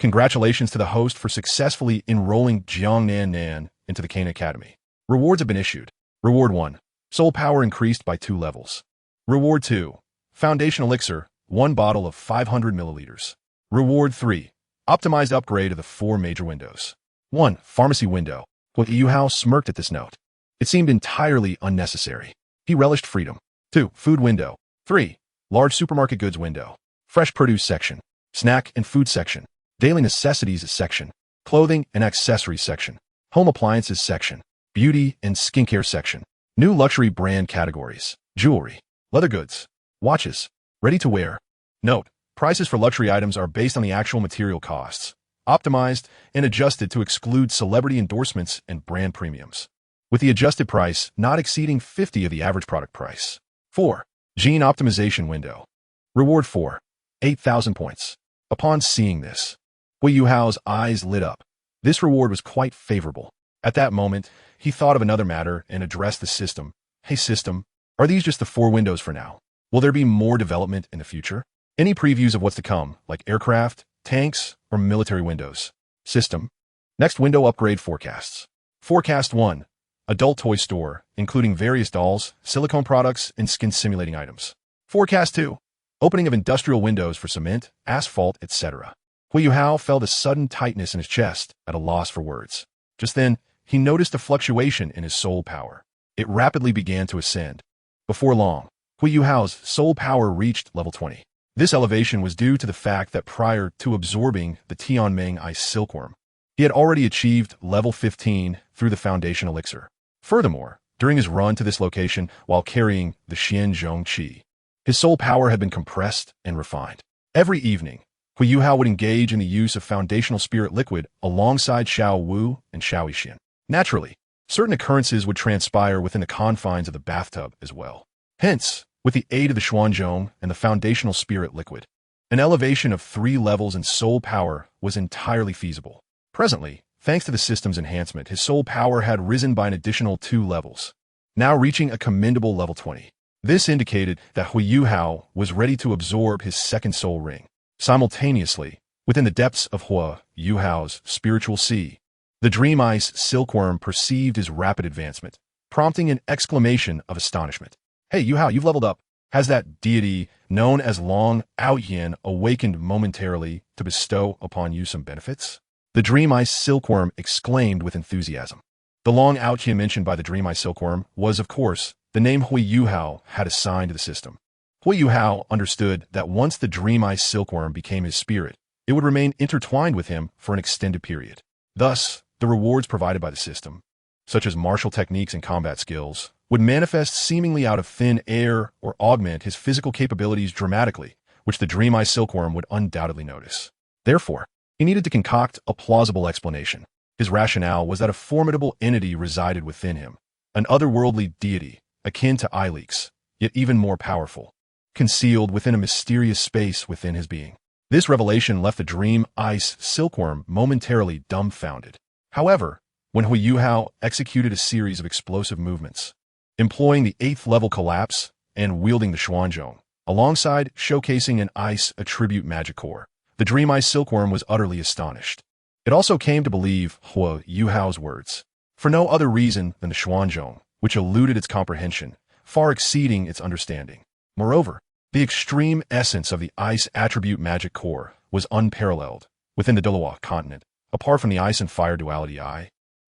[SPEAKER 1] Congratulations to the host for successfully enrolling Jiang Nan into the Qin Academy. Rewards have been issued. Reward 1. Soul power increased by 2 levels. Reward 2. Foundation elixir, 1 bottle of 500 milliliters. Reward 3. Optimized upgrade of the 4 major windows. 1. Pharmacy window. Huo Yuhao smirked at this note. It seemed entirely unnecessary. He relished freedom. 2. Food window. 3. Large supermarket goods window. Fresh produce section. Snack and food section. Daily necessities section. Clothing and accessories section. Home appliances section. Beauty and skincare section. New luxury brand categories. Jewelry. Leather goods. Watches. Ready to wear. Note: prices for luxury items are based on the actual material costs, optimized and adjusted to exclude celebrity endorsements and brand premiums, with the adjusted price not exceeding 50 of the average product price. 4. Gene optimization window. Reward 4. 8,000 points. Upon seeing this, Huo Yuhao's eyes lit up. This reward was quite favorable. At that moment, he thought of another matter and addressed the system. Hey system, are these just the 4 windows for now? Will there be more development in the future? Any previews of what's to come, like aircraft, tanks, or military windows? System. Next window upgrade forecasts. Forecast 1. Adult toy store, including various dolls, silicone products, and skin simulating items. Forecast 2. Opening of industrial windows for cement, asphalt, etc. Huo Yuhao felt a sudden tightness in his chest, at a loss for words. Just then, he noticed a fluctuation in his soul power. It rapidly began to ascend. Before long, Huo Yuhao's soul power reached level 20. This elevation was due to the fact that prior to absorbing the Tianmeng Ice Silkworm, he had already achieved level 15 through the Foundation Elixir. Furthermore, during his run to this location while carrying the Xianzhong Qi, his soul power had been compressed and refined. Every evening, Huo Yuhao would engage in the use of foundational spirit liquid alongside Xiao Wu and Xiao Yixin. Naturally, certain occurrences would transpire within the confines of the bathtub as well. Hence, with the aid of the Xuanzhong and the foundational spirit liquid, an elevation of 3 levels in soul power was entirely feasible. Presently, thanks to the system's enhancement, his soul power had risen by an additional 2 levels, now reaching a commendable level 20. This indicated that Huo Yuhao was ready to absorb his second soul ring. Simultaneously, within the depths of Huo Yuhao's spiritual sea, the Dream Ice Silkworm perceived his rapid advancement, prompting an exclamation of astonishment. Hey Yuhao, you've leveled up. Has that deity, known as Long Outyin, awakened momentarily to bestow upon you some benefits? The Dream Ice Silkworm exclaimed with enthusiasm. The Long Outyin mentioned by the Dream Ice Silkworm was, of course, the name Huo Yuhao had assigned to the system. Huo Yuhao understood that once the Dream Ice Silkworm became his spirit, it would remain intertwined with him for an extended period. Thus, the rewards provided by the system, such as martial techniques and combat skills, would manifest seemingly out of thin air or augment his physical capabilities dramatically, which the Dream Ice Silkworm would undoubtedly notice. Therefore, he needed to concoct a plausible explanation. His rationale was that a formidable entity resided within him, an otherworldly deity, akin to Ilex, yet even more powerful, concealed within a mysterious space within his being. This revelation left the Dream Ice Silkworm momentarily dumbfounded. However, when Huo Yuhao executed a series of explosive movements, employing the 8th level collapse and wielding the Xuanzhong, alongside showcasing an ice attribute magic core, the Dream Ice Silkworm was utterly astonished. It also came to believe Huo Yuhao's words, for no other reason than the Xuanzhong, which eluded its comprehension, far exceeding its understanding. Moreover, the extreme essence of the ice attribute magic core was unparalleled within the Douluo continent. Apart from the ice and fire duality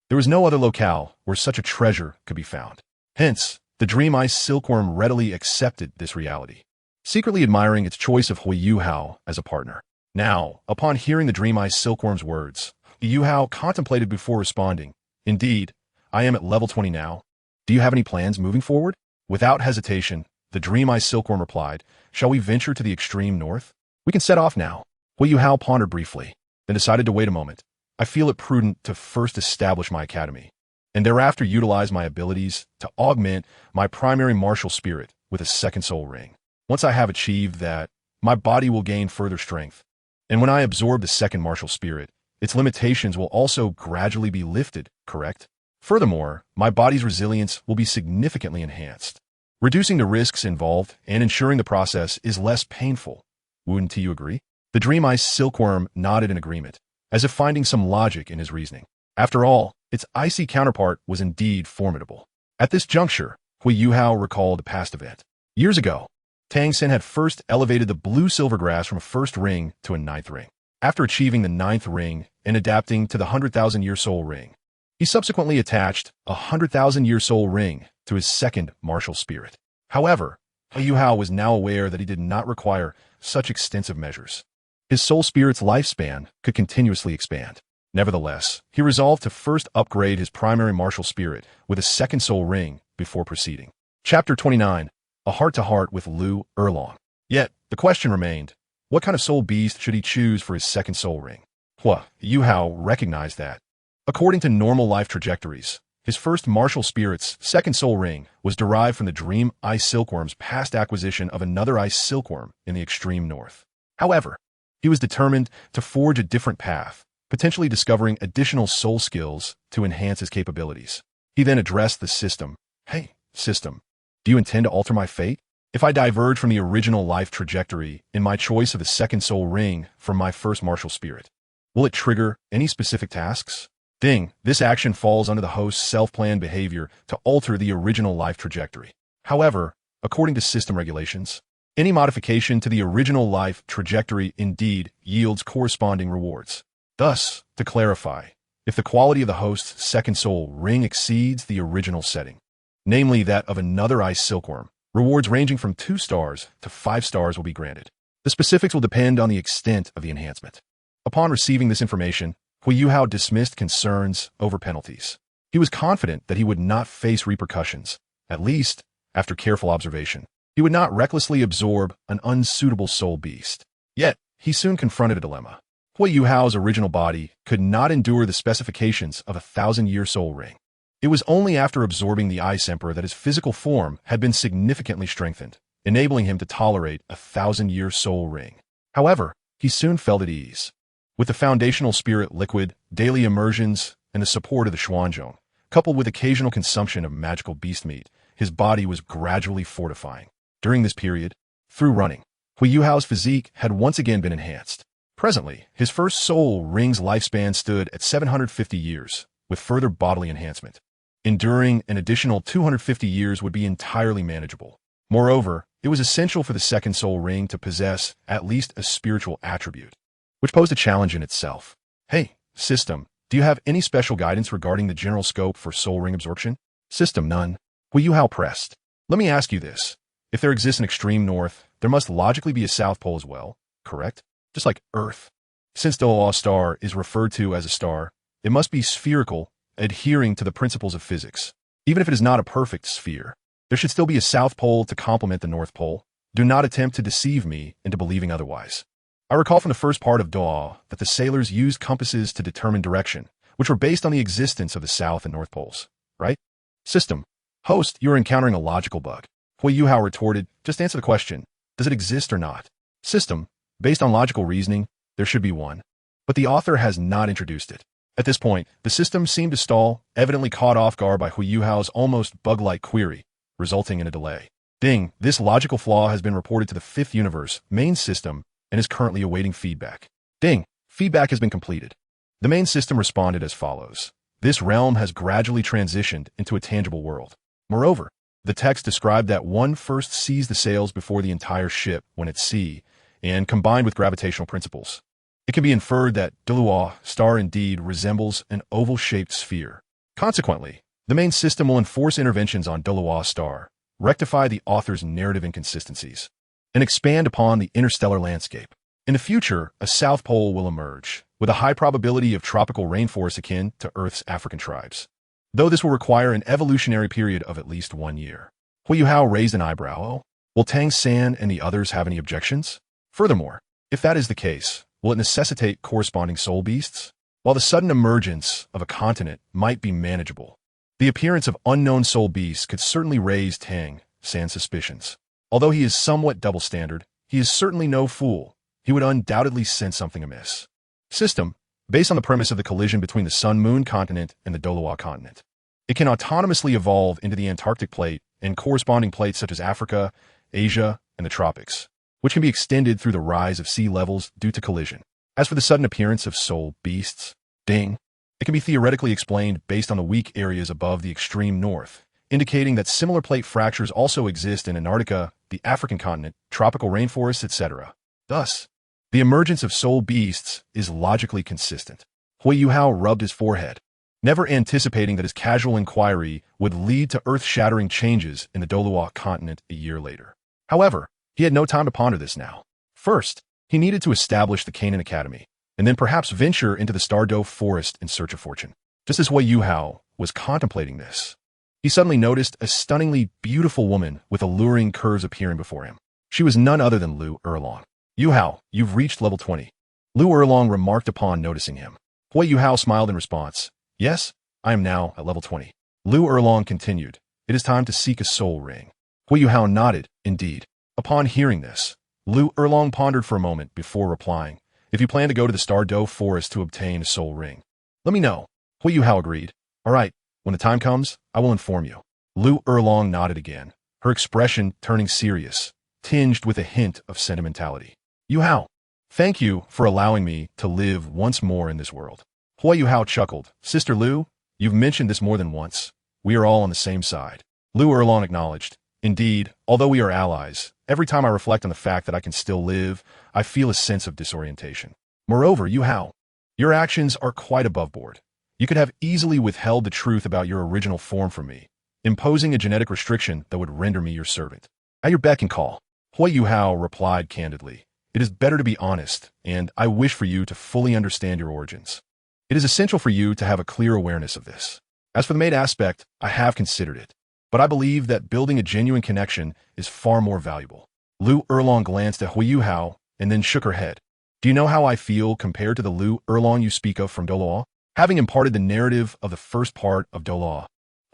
[SPEAKER 1] there was no other locale where such a treasure could be found. Hence, the Dream Ice Silkworm readily accepted this reality, secretly admiring its choice of Huo Yuhao as a partner. Now, upon hearing the Dream Ice Silkworm's words, Yuhao contemplated before responding. Indeed, I am at level 20 now. Do you have any plans moving forward? Without hesitation, the Dream Ice Silkworm replied, shall we venture to the extreme north? We can set off now. Huo Yuhao pondered briefly, then decided to wait a moment. I feel it prudent to first establish my academy, and thereafter utilize my abilities to augment my primary martial spirit with a second soul ring. Once I have achieved that, my body will gain further strength, and when I absorb the second martial spirit, its limitations will also gradually be lifted, correct? Furthermore, my body's resilience will be significantly enhanced, reducing the risks involved and ensuring the process is less painful. Wouldn't you agree? The Dream Ice Silkworm nodded in agreement. as if finding some logic in his reasoning. After all, its icy counterpart was indeed formidable. At this juncture, Huo Yuhao recalled a past event. Years ago, Tang Sen had first elevated the blue silver grass from a first ring to a ninth ring. After achieving the ninth ring and adapting to the 100,000-year soul ring, he subsequently attached a 100,000-year soul ring to his second martial spirit. However, Huo Yuhao was now aware that he did not require such extensive measures. His soul spirit's lifespan could continuously expand. Nevertheless, he resolved to first upgrade his primary martial spirit with a second soul ring before proceeding. Chapter 29. A heart-to-heart with Liu Erlong. Yet, the question remained, what kind of soul beast should he choose for his second soul ring? Huo Yuhao recognized that, according to normal life trajectories, his first martial spirit's second soul ring was derived from the dream ice silkworm's past acquisition of another ice silkworm in the extreme north. However, he was determined to forge a different path, potentially discovering additional soul skills to enhance his capabilities. He then addressed the system. Hey, system, do you intend to alter my fate? If I diverge from the original life trajectory in my choice of the second soul ring from my first martial spirit, will it trigger any specific tasks? Ding, this action falls under the host's self-planned behavior to alter the original life trajectory. However, according to system regulations, any modification to the original life trajectory indeed yields corresponding rewards. Thus, to clarify, if the quality of the host's second soul ring exceeds the original setting, namely that of another ice silkworm, rewards ranging from 2 stars to 5 stars will be granted. The specifics will depend on the extent of the enhancement. Upon receiving this information, Huo Yuhao dismissed concerns over penalties. He was confident that he would not face repercussions, at least, after careful observation. He would not recklessly absorb an unsuitable soul beast. Yet, he soon confronted a dilemma. Huo Yuhao's original body could not endure the specifications of a 1,000-year soul ring. It was only after absorbing the Ice Emperor that his physical form had been significantly strengthened, enabling him to tolerate a 1,000-year soul ring. However, he soon felt at ease. With the foundational spirit liquid, daily immersions, and the support of the Xuanzhong, coupled with occasional consumption of magical beast meat, his body was gradually fortifying. During this period, through running, Huo Yuhao's physique had once again been enhanced. Presently, his first soul ring's lifespan stood at 750 years, with further bodily enhancement. Enduring an additional 250 years would be entirely manageable. Moreover, it was essential for the second soul ring to possess at least a spiritual attribute, which posed a challenge in itself. Hey, system, do you have any special guidance regarding the general scope for soul ring absorption? System, none. Huo Yuhao pressed. Let me ask you this. If there exists an extreme north, there must logically be a south pole as well, correct? Just like Earth. Since Douluo star is referred to as a star, it must be spherical, adhering to the principles of physics. Even if it is not a perfect sphere, there should still be a south pole to complement the north pole. Do not attempt to deceive me into believing otherwise. I recall from the first part of Douluo that the sailors used compasses to determine direction, which were based on the existence of the south and north poles, right? System. Host, you are encountering a logical bug. Huo Yuhao retorted, just answer the question. Does it exist or not? System. Based on logical reasoning, there should be one. But the author has not introduced it. At this point, the system seemed to stall, evidently caught off guard by Huo Yuhao's almost bug-like query, resulting in a delay. Ding, this logical flaw has been reported to the 5th universe main system and is currently awaiting feedback. Ding, feedback has been completed. The main system responded as follows. This realm has gradually transitioned into a tangible world. Moreover, the text described that one first sees the sails before the entire ship when at sea, and combined with gravitational principles, it can be inferred that Douluo star indeed resembles an oval-shaped sphere. Consequently, the main system will enforce interventions on Douluo star, rectify the author's narrative inconsistencies, and expand upon the interstellar landscape. In the future, a south pole will emerge, with a high probability of tropical rainforests akin to Earth's African tribes, though this will require an evolutionary period of at least 1 year. Huo Yuhao raised an eyebrow. Oh, will Tang San and the others have any objections? Furthermore, if that is the case, will it necessitate corresponding soul beasts? While the sudden emergence of a continent might be manageable, the appearance of unknown soul beasts could certainly raise Tang San's suspicions. Although he is somewhat double-standard, he is certainly no fool. He would undoubtedly sense something amiss. System, based on the premise of the collision between the Sun-Moon continent and the Douluo continent, it can autonomously evolve into the Antarctic plate and corresponding plates such as Africa, Asia, and the tropics, which can be extended through the rise of sea levels due to collision. As for the sudden appearance of soul beasts, ding, it can be theoretically explained based on the weak areas above the extreme north, indicating that similar plate fractures also exist in Antarctica, the African continent, tropical rainforests, etc. Thus, the emergence of soul beasts is logically consistent. Huo Yuhao rubbed his forehead, never anticipating that his casual inquiry would lead to earth-shattering changes in the Douluo continent a year later. However, he had no time to ponder this now. First, he needed to establish the Canaan Academy, and then perhaps venture into the Stardo forest in search of fortune. Just as Huo Yuhao was contemplating this, he suddenly noticed a stunningly beautiful woman with alluring curves appearing before him. She was none other than Liu Erlong. Yuhao, you've reached level 20. Liu Erlong remarked upon noticing him. Huo Yuhao smiled in response. Yes, I am now at level 20. Liu Erlong continued. It is time to seek a soul ring. Huo Yuhao nodded, indeed. Upon hearing this, Liu Erlong pondered for a moment before replying. If you plan to go to the Stardo forest to obtain a soul ring, let me know. Huo Yuhao agreed. All right, when the time comes, I will inform you. Liu Erlong nodded again, her expression turning serious, tinged with a hint of sentimentality. Yuhao, thank you for allowing me to live once more in this world. Huo Yuhao chuckled. Sister Liu, you've mentioned this more than once. We are all on the same side. Liu Erlong acknowledged. Indeed, although we are allies, every time I reflect on the fact that I can still live, I feel a sense of disorientation. Moreover, Yuhao, your actions are quite above board. You could have easily withheld the truth about your original form from me, imposing a genetic restriction that would render me your servant. At your beck and call. Huo Yuhao replied candidly. It is better to be honest, and I wish for you to fully understand your origins. It is essential for you to have a clear awareness of this. As for the mate aspect, I have considered it, but I believe that building a genuine connection is far more valuable. Liu Erlong glanced at Huo Yuhao and then shook her head. Do you know how I feel compared to the Liu Erlong you speak of from Douluo? Having imparted the narrative of the first part of Douluo,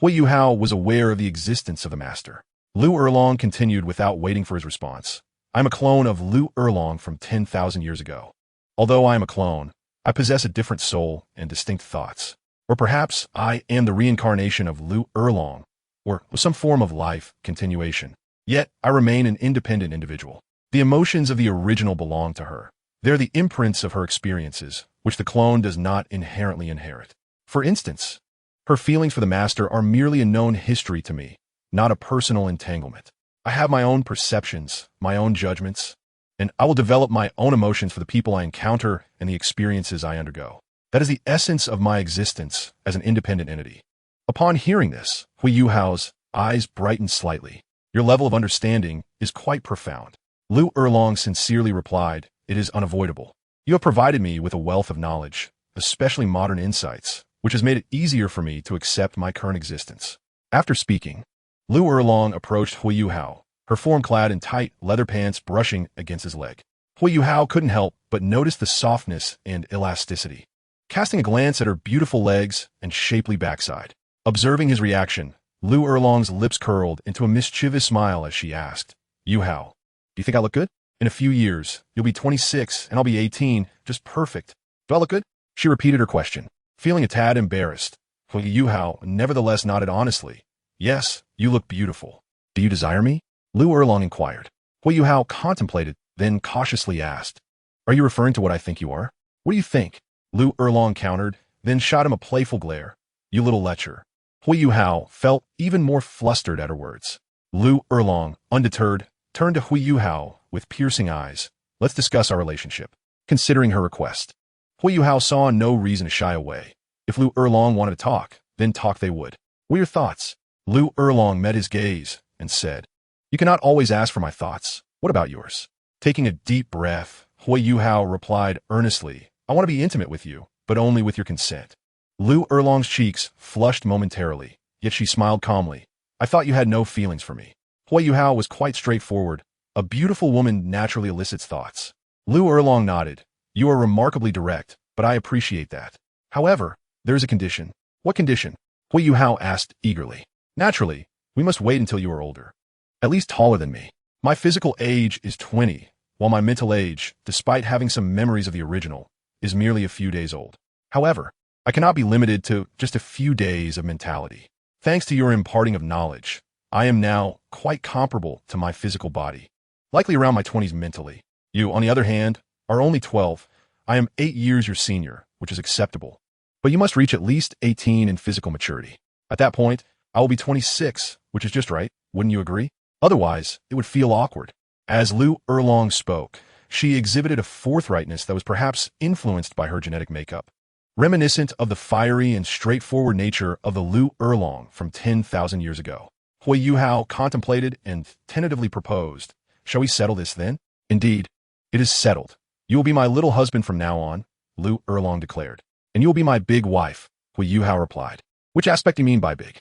[SPEAKER 1] Huo Yuhao was aware of the existence of the master. Liu Erlong continued without waiting for his response. I am a clone of Liu Erlong from 10,000 years ago. Although I am a clone, I possess a different soul and distinct thoughts. Or perhaps I am the reincarnation of Liu Erlong, or some form of life continuation. Yet, I remain an independent individual. The emotions of the original belong to her. They're the imprints of her experiences, which the clone does not inherently inherit. For instance, her feelings for the master are merely a known history to me, not a personal entanglement. I have my own perceptions, my own judgments, and I will develop my own emotions for the people I encounter and the experiences I undergo. That is the essence of my existence as an independent entity. Upon hearing this, Huo Yuhao's eyes brightened slightly. Your level of understanding is quite profound. Liu Erlong sincerely replied, it is unavoidable. You have provided me with a wealth of knowledge, especially modern insights, which has made it easier for me to accept my current existence. After speaking, Liu Erlong approached Huo Yuhao, her form clad in tight leather pants brushing against his leg. Huo Yuhao couldn't help but notice the softness and elasticity, casting a glance at her beautiful legs and shapely backside. Observing his reaction, Liu Erlong's lips curled into a mischievous smile as she asked, Yuhao, do you think I look good? In a few years, you'll be 26 and I'll be 18, just perfect. Do I look good? She repeated her question, feeling a tad embarrassed. Huo Yuhao nevertheless nodded honestly. Yes, you look beautiful. Do you desire me? Liu Erlong inquired. Huo Yuhao contemplated, then cautiously asked, are you referring to what I think you are? What do you think? Liu Erlong countered, then shot him a playful glare. You little lecher. Huo Yuhao felt even more flustered at her words. Liu Erlong, undeterred, turned to Huo Yuhao with piercing eyes. Let's discuss our relationship. Considering her request, Huo Yuhao saw no reason to shy away. If Liu Erlong wanted to talk, then talk they would. What are your thoughts? Liu Erlong met his gaze and said, you cannot always ask for my thoughts. What about yours? Taking a deep breath, Huo Yuhao replied earnestly, I want to be intimate with you, but only with your consent. Liu Erlong's cheeks flushed momentarily, yet she smiled calmly. I thought you had no feelings for me. Huo Yuhao was quite straightforward. A beautiful woman naturally elicits thoughts. Liu Erlong nodded. You are remarkably direct, but I appreciate that. However, there is a condition. What condition? Huo Yuhao asked eagerly. Naturally, we must wait until you are older. At least taller than me. My physical age is 20, while my mental age, despite having some memories of the original, is merely a few days old. However, I cannot be limited to just a few days of mentality. Thanks to your imparting of knowledge, I am now quite comparable to my physical body, likely around my 20s mentally. You, on the other hand, are only 12. I am 8 years your senior, which is acceptable. But you must reach at least 18 in physical maturity. At that point, I will be 26, which is just right. Wouldn't you agree? Otherwise, it would feel awkward. As Liu Erlong spoke, she exhibited a forthrightness that was perhaps influenced by her genetic makeup, reminiscent of the fiery and straightforward nature of the Liu Erlong from 10,000 years ago. Huo Yuhao contemplated and tentatively proposed, "Shall we settle this then?" "Indeed, it is settled. You will be my little husband from now on," Liu Erlong declared. "And you will be my big wife," Huo Yuhao replied. "Which aspect do you mean by big?"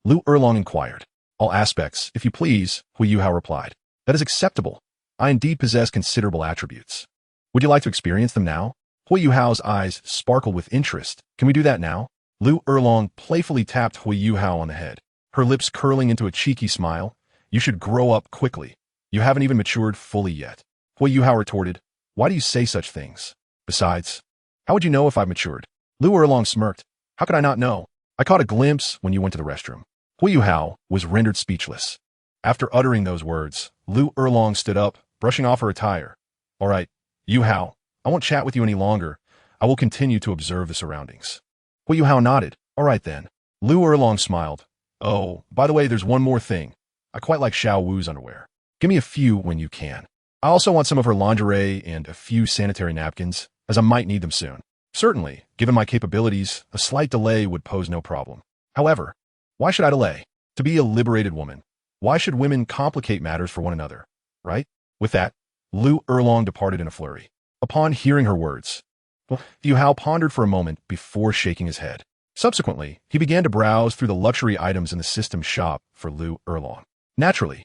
[SPEAKER 1] Liu Erlong inquired. "All aspects, if you please," Huo Yuhao replied. "That is acceptable. I indeed possess considerable attributes. Would you like to experience them now?" Huo Yuhao's eyes sparkled with interest. "Can we do that now?" Liu Erlong playfully tapped Huo Yuhao on the head, her lips curling into a cheeky smile. "You should grow up quickly. You haven't even matured fully yet." Huo Yuhao retorted, "Why do you say such things? Besides, how would you know if I've matured?" Liu Erlong smirked. "How could I not know? I caught a glimpse when you went to the restroom." Huo Yuhao was rendered speechless. After uttering those words, Liu Erlong stood up, brushing off her attire. "All right, Yuhao, I won't chat with you any longer. I will continue to observe the surroundings." Huo Yuhao nodded. "All right then." Liu Erlong smiled. "Oh, by the way, there's one more thing. I quite like Xiao Wu's underwear. Give me a few when you can. I also want some of her lingerie and a few sanitary napkins, as I might need them soon." "Certainly, given my capabilities, a slight delay would pose no problem. However, why should I delay? To be a liberated woman, why should women complicate matters for one another, right?" With that, Liu Erlong departed in a flurry. Upon hearing her words, Yuhao pondered for a moment before shaking his head. Subsequently, he began to browse through the luxury items in the system shop for Liu Erlong. Naturally,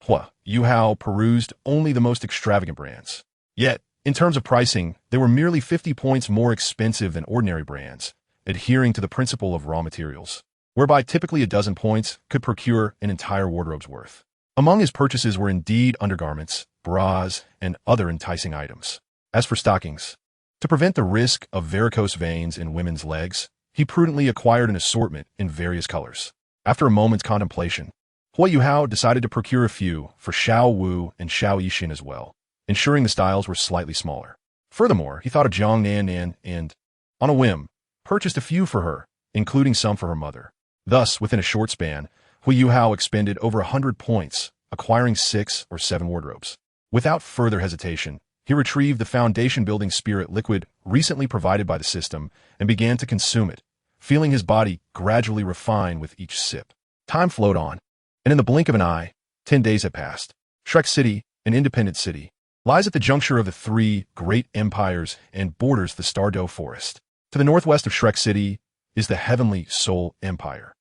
[SPEAKER 1] Huo Yuhao perused only the most extravagant brands. Yet, in terms of pricing, they were merely 50 points more expensive than ordinary brands, adhering to the principle of raw materials, whereby typically a dozen points could procure an entire wardrobe's worth. Among his purchases were indeed undergarments, bras, and other enticing items. As for stockings, to prevent the risk of varicose veins in women's legs, he prudently acquired an assortment in various colors. After a moment's contemplation, Huo Yuhao decided to procure a few for Xiao Wu and Xiao Yixin as well, ensuring the styles were slightly smaller. Furthermore, he thought of Jiang Nan and, on a whim, purchased a few for her, including some for her mother. Thus, within a short span, Huo Yuhao expended over 100 points, acquiring 6 or 7 wardrobes. Without further hesitation, he retrieved the foundation-building spirit liquid recently provided by the system and began to consume it, feeling his body gradually refine with each sip. Time flowed on, and in the blink of an eye, 10 days had passed. Shrek City, an independent city, lies at the juncture of the 3 great empires and borders the Stardow Forest. To the northwest of Shrek City is the heavenly Soul Empire.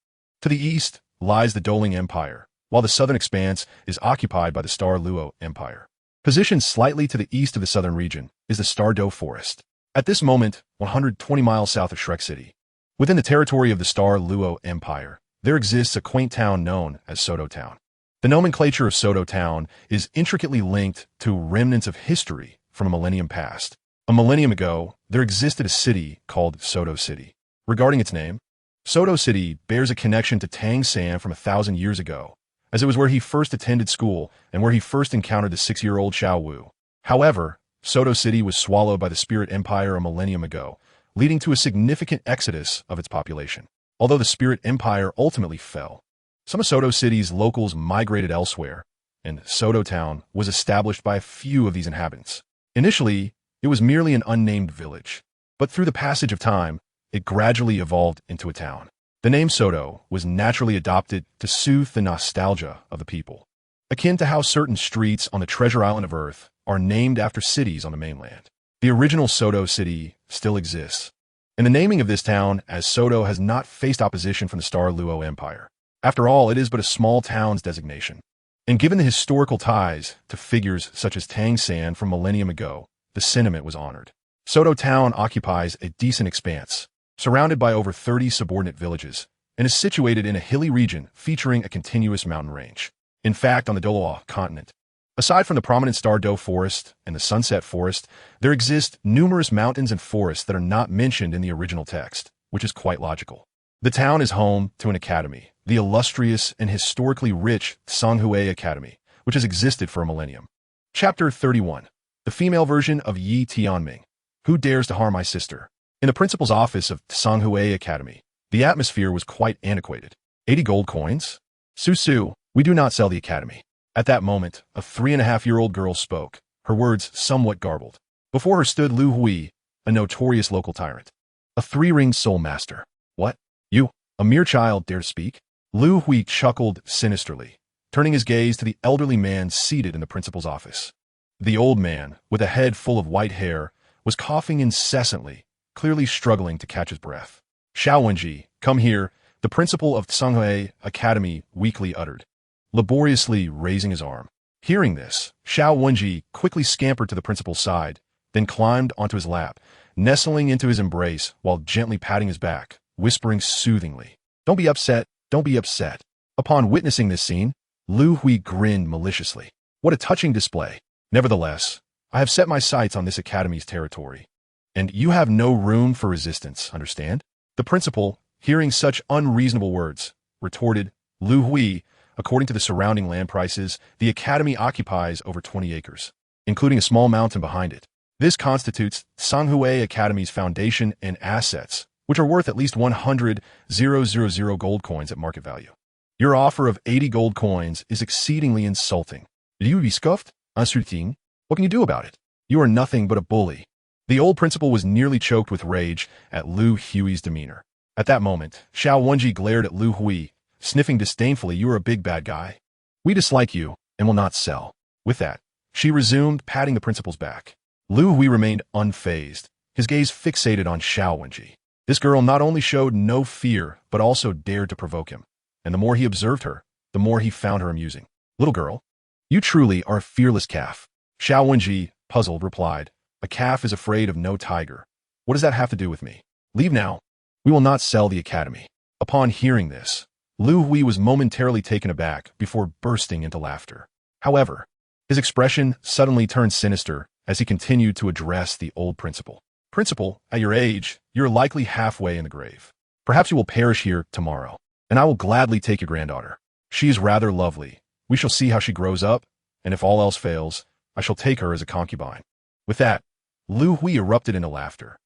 [SPEAKER 1] To the east lies the Doling Empire, while the southern expanse is occupied by the Star Luo Empire. Positioned slightly to the east of the southern region is the Stardow Forest. At this moment, 120 miles south of Shrek City, within the territory of the Star Luo Empire, there exists a quaint town known as Sodo Town. The nomenclature of Sodo Town is intricately linked to remnants of history from a millennium past. A millennium ago, there existed a city called Sodo City. Regarding its name, Sodo City bears a connection to Tang San from 1,000 years ago, as it was where he first attended school and where he first encountered the 6-year-old Xiao Wu. However, Sodo City was swallowed by the Spirit Empire a millennium ago, leading to a significant exodus of its population. Although the Spirit Empire ultimately fell, some of Sodo City's locals migrated elsewhere, and Sodo Town was established by a few of these inhabitants. Initially, it was merely an unnamed village, but through the passage of time, it gradually evolved into a town. The name Sodo was naturally adopted to soothe the nostalgia of the people, akin to how certain streets on the Treasure Island of Earth are named after cities on the mainland. The original Sodo City still exists, and the naming of this town as Sodo has not faced opposition from the Star Luo Empire. After all, it is but a small town's designation, and given the historical ties to figures such as Tang San from millennium ago, the sentiment was honored. Sodo Town occupies a decent expanse, surrounded by over 30 subordinate villages, and is situated in a hilly region featuring a continuous mountain range. In fact, on the Douluo continent, aside from the prominent Stardow Forest and the Sunset Forest, there exist numerous mountains and forests that are not mentioned in the original text, which is quite logical. The town is home to an academy, the illustrious and historically rich Songhui Academy, which has existed for a millennium. Chapter 31. The female version of Yi Tianming. Who dares to harm my sister? In the principal's office of Songhue Academy, the atmosphere was quite antiquated. 80 gold coins? Su, we do not sell the academy. At that moment, a 3.5-year-old girl spoke, her words somewhat garbled. Before her stood Liu Hui, a notorious local tyrant. A 3-ring soul master. What? You, a mere child, dare to speak? Liu Hui chuckled sinisterly, turning his gaze to the elderly man seated in the principal's office. The old man, with a head full of white hair, was coughing incessantly, clearly struggling to catch his breath. Xiao Wenji, come here, the principal of Songhue Academy weakly uttered, laboriously raising his arm. Hearing this, Xiao Wenji quickly scampered to the principal's side, then climbed onto his lap, nestling into his embrace while gently patting his back, whispering soothingly, "Don't be upset, don't be upset." Upon witnessing this scene, Liu Hui grinned maliciously. What a touching display. Nevertheless, I have set my sights on this academy's territory, and you have no room for resistance, understand? The principal, hearing such unreasonable words, retorted, Liu Hui, according to the surrounding land prices, the academy occupies over 20 acres, including a small mountain behind it. This constitutes Songhue Academy's foundation and assets, which are worth at least 100,000 gold coins at market value. Your offer of 80 gold coins is exceedingly insulting. Do you be scuffed? Insulting? What can you do about it? You are nothing but a bully. The old principal was nearly choked with rage at Liu Hui's demeanor. At that moment, Xiao Wenji glared at Liu Hui, sniffing disdainfully. You are a big bad guy. We dislike you and will not sell. With that, she resumed patting the principal's back. Liu Hui remained unfazed, his gaze fixated on Xiao Wenji. This girl not only showed no fear, but also dared to provoke him. And the more he observed her, the more he found her amusing. Little girl, you truly are a fearless calf. Xiao Wenji, puzzled, replied, a calf is afraid of no tiger. What does that have to do with me? Leave now. We will not sell the academy. Upon hearing this, Liu Hui was momentarily taken aback before bursting into laughter. However, his expression suddenly turned sinister as he continued to address the old principal. Principal, at your age, you're likely halfway in the grave. Perhaps you will perish here tomorrow, and I will gladly take your granddaughter. She is rather lovely. We shall see how she grows up, and if all else fails, I shall take her as a concubine. With that, Liu Hui erupted into laughter.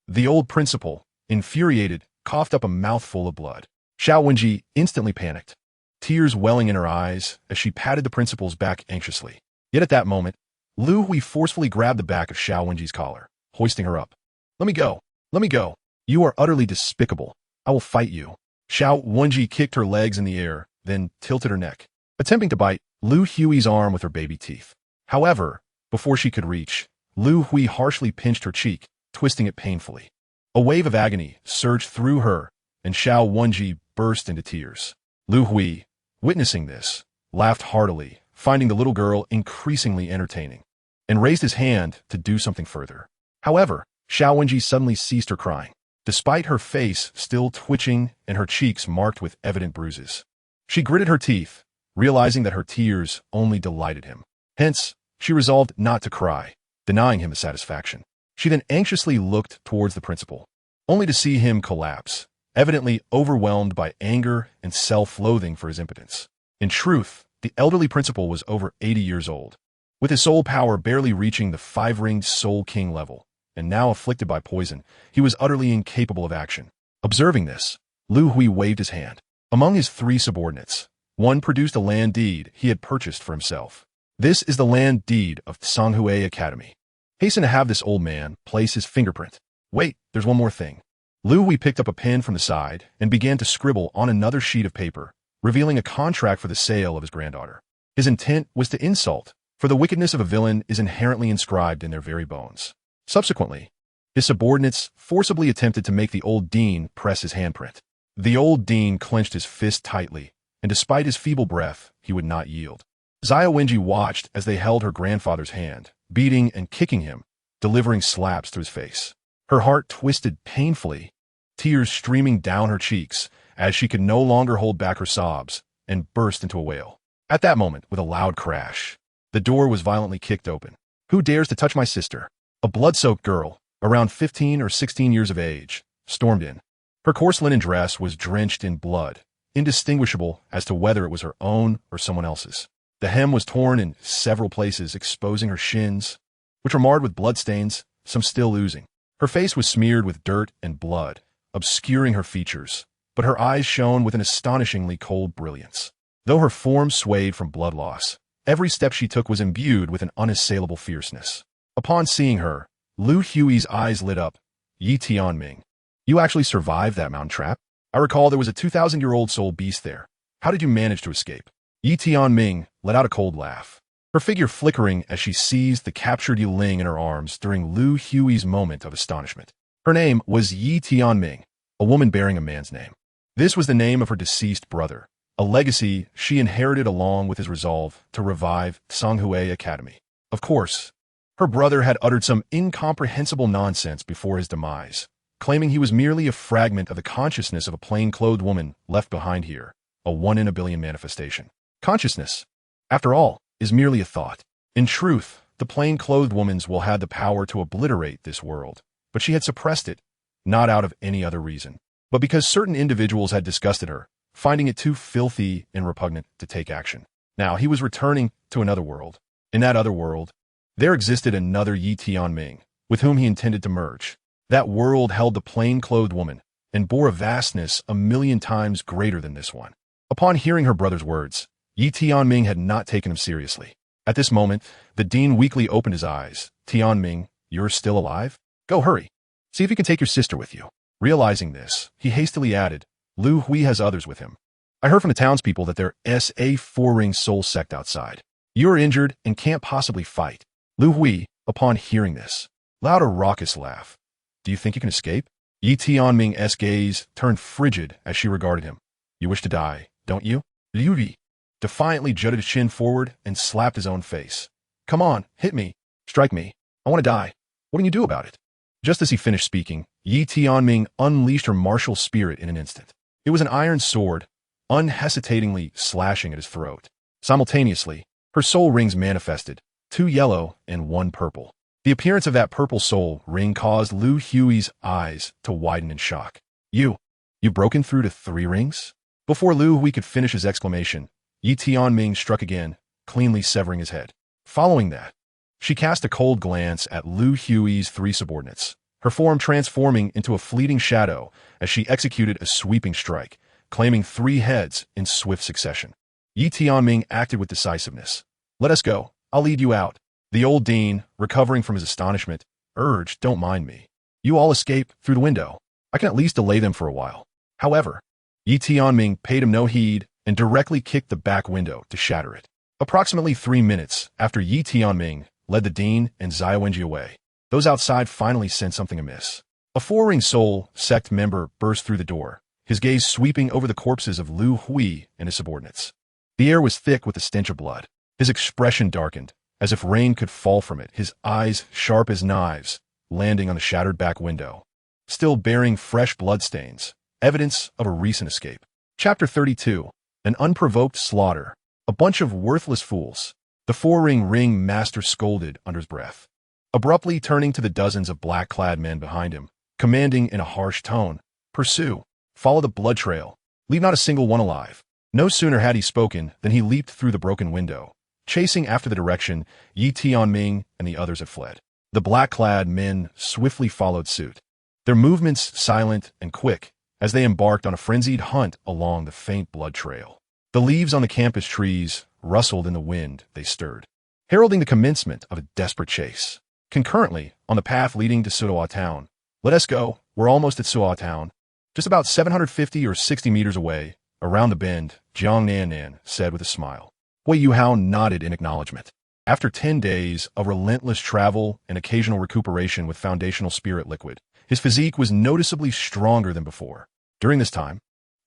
[SPEAKER 1] The old principal, infuriated, coughed up a mouthful of blood. Xiao Wenji instantly panicked, tears welling in her eyes as she patted the principal's back anxiously. Yet at that moment, Liu Hui forcefully grabbed the back of Xiao Wenji's collar, hoisting her up. Let me go. Let me go. You are utterly despicable. I will fight you. Xiao Wenji kicked her legs in the air, then tilted her neck, attempting to bite Liu Hui's arm with her baby teeth. However, before she could reach, Liu Hui harshly pinched her cheek, twisting it painfully. A wave of agony surged through her, and Xiao Wenji burst into tears. Liu Hui, witnessing this, laughed heartily, finding the little girl increasingly entertaining, and raised his hand to do something further. However, Xiao Wenji suddenly ceased her crying, despite her face still twitching and her cheeks marked with evident bruises. She gritted her teeth, realizing that her tears only delighted him. Hence, she resolved not to cry, denying him the satisfaction. She then anxiously looked towards the principal, only to see him collapse, evidently overwhelmed by anger and self-loathing for his impotence. In truth, the elderly principal was over 80 years old, with his soul power barely reaching the 5-ringed Soul King level, and now afflicted by poison, he was utterly incapable of action. Observing this, Liu Hui waved his hand. Among his 3 subordinates, one produced a land deed he had purchased for himself. This is the land deed of Songhue Academy. Hasten to have this old man place his fingerprint. Wait, there's one more thing. Liu Hui picked up a pen from the side and began to scribble on another sheet of paper, revealing a contract for the sale of his granddaughter. His intent was to insult, for the wickedness of a villain is inherently inscribed in their very bones. Subsequently, his subordinates forcibly attempted to make the old dean press his handprint. The old dean clenched his fist tightly, and despite his feeble breath, he would not yield. Xiao Wenji watched as they held her grandfather's hand, beating and kicking him, delivering slaps to his face. Her heart twisted painfully, tears streaming down her cheeks as she could no longer hold back her sobs, and burst into a wail. At that moment, with a loud crash, the door was violently kicked open. Who dares to touch my sister? A blood-soaked girl, around 15 or 16 years of age, stormed in. Her coarse linen dress was drenched in blood, indistinguishable as to whether it was her own or someone else's. The hem was torn in several places, exposing her shins, which were marred with bloodstains, some still oozing. Her face was smeared with dirt and blood, obscuring her features, but her eyes shone with an astonishingly cold brilliance. Though her form swayed from blood loss, every step she took was imbued with an unassailable fierceness. Upon seeing her, Liu Hui's eyes lit up. Yi Tianming, you actually survived that mountain trap? I recall there was a 2,000-year-old soul beast there. How did you manage to escape? Yi Tianming let out a cold laugh, her figure flickering as she seized the captured Yuling in her arms during Liu Hui's moment of astonishment. Her name was Yi Tianming, a woman bearing a man's name. This was the name of her deceased brother, a legacy she inherited along with his resolve to revive Songhui Academy. Of course, her brother had uttered some incomprehensible nonsense before his demise, claiming he was merely a fragment of the consciousness of a plain-clothed woman left behind here, a 1 in a billion manifestation. Consciousness, after all, is merely a thought. In truth, the plain-clothed woman's will had the power to obliterate this world, but she had suppressed it, not out of any other reason, but because certain individuals had disgusted her, finding it too filthy and repugnant to take action. Now he was returning to another world. In that other world, there existed another Yi Tianming, with whom he intended to merge. That world held the plain-clothed woman, and bore a vastness 1,000,000 times greater than this one. Upon hearing her brother's words, Yi Tianming had not taken him seriously. At this moment, the dean weakly opened his eyes. Tianming, you're still alive? Go hurry. See if you can take your sister with you. Realizing this, he hastily added, Liu Hui has others with him. I heard from the townspeople that there's a 4-ring soul sect outside. You are injured and can't possibly fight. Liu Hui, upon hearing this, let out a raucous laugh. Do you think you can escape? Yi Tianming's gaze turned frigid as she regarded him. You wish to die, don't you? Liu Hui defiantly jutted his chin forward and slapped his own face. Come on, hit me. Strike me. I want to die. What can you do about it? Just as he finished speaking, Yi Tianming unleashed her martial spirit in an instant. It was an iron sword, unhesitatingly slashing at his throat. Simultaneously, her soul rings manifested, 2 yellow and 1 purple. The appearance of that purple soul ring caused Liu Hui's eyes to widen in shock. You broken through to 3 rings? Before Liu Hui could finish his exclamation, Yi Tianming struck again, cleanly severing his head. Following that, she cast a cold glance at Liu Hui's 3 subordinates, her form transforming into a fleeting shadow as she executed a sweeping strike, claiming 3 heads in swift succession. Yi Tianming acted with decisiveness. Let us go. I'll lead you out. The old dean, recovering from his astonishment, urged, don't mind me. You all escape through the window. I can at least delay them for a while. However, Yi Tianming paid him no heed and directly kicked the back window to shatter it. Approximately 3 minutes after Yi Tianming led the dean and Xiao Wenji away, those outside finally sensed something amiss. A 4-ring soul sect member burst through the door, his gaze sweeping over the corpses of Liu Hui and his subordinates. The air was thick with the stench of blood. His expression darkened, as if rain could fall from it, his eyes sharp as knives, landing on the shattered back window, still bearing fresh bloodstains, evidence of a recent escape. Chapter 32. An unprovoked slaughter. A bunch of worthless fools. The 4-ring master scolded under his breath, abruptly turning to the dozens of black-clad men behind him, commanding in a harsh tone, pursue, follow the blood trail, leave not a single one alive. No sooner had he spoken than he leaped through the broken window, chasing after the direction Yi Tianming and the others had fled. The black-clad men swiftly followed suit, their movements silent and quick as they embarked on a frenzied hunt along the faint blood trail. The leaves on the campus trees rustled in the wind they stirred, heralding the commencement of a desperate chase. Concurrently, on the path leading to Suoa Town, let us go, we're almost at Suoa Town. Just about 750 or 60 meters away, around the bend, Jiang Nannan said with a smile. Huo Yuhao nodded in acknowledgement. After 10 days of relentless travel and occasional recuperation with foundational spirit liquid, his physique was noticeably stronger than before. During this time,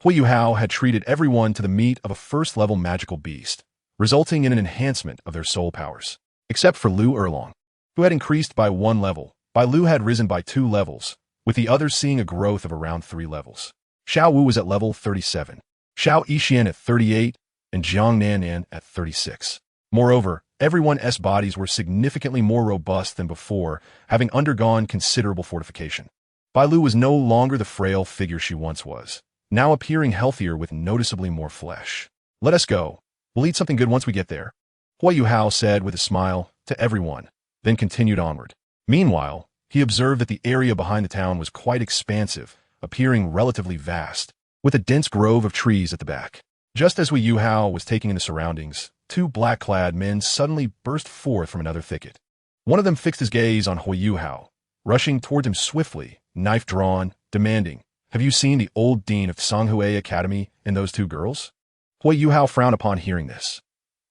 [SPEAKER 1] Huo Yuhao had treated everyone to the meat of a first-level magical beast, resulting in an enhancement of their soul powers. Except for Liu Erlong, who had increased by 1 level, Liu had risen by 2 levels, with the others seeing a growth of around 3 levels. Xiao Wu was at level 37, Xiao Yixian at 38, and Jiang Nannan at 36. Moreover, everyone's bodies were significantly more robust than before, having undergone considerable fortification. Liu was no longer the frail figure she once was, now appearing healthier with noticeably more flesh. Let us go. We'll eat something good once we get there, Huo Yuhao said with a smile to everyone, then continued onward. Meanwhile, he observed that the area behind the town was quite expansive, appearing relatively vast, with a dense grove of trees at the back. Just as Huo Yuhao was taking in the surroundings, two black-clad men suddenly burst forth from another thicket. One of them fixed his gaze on Huo Yuhao, rushing toward him swiftly, knife drawn, demanding, "Have you seen the old dean of Songhui Academy and those two girls?" Huo Yuhao frowned upon hearing this.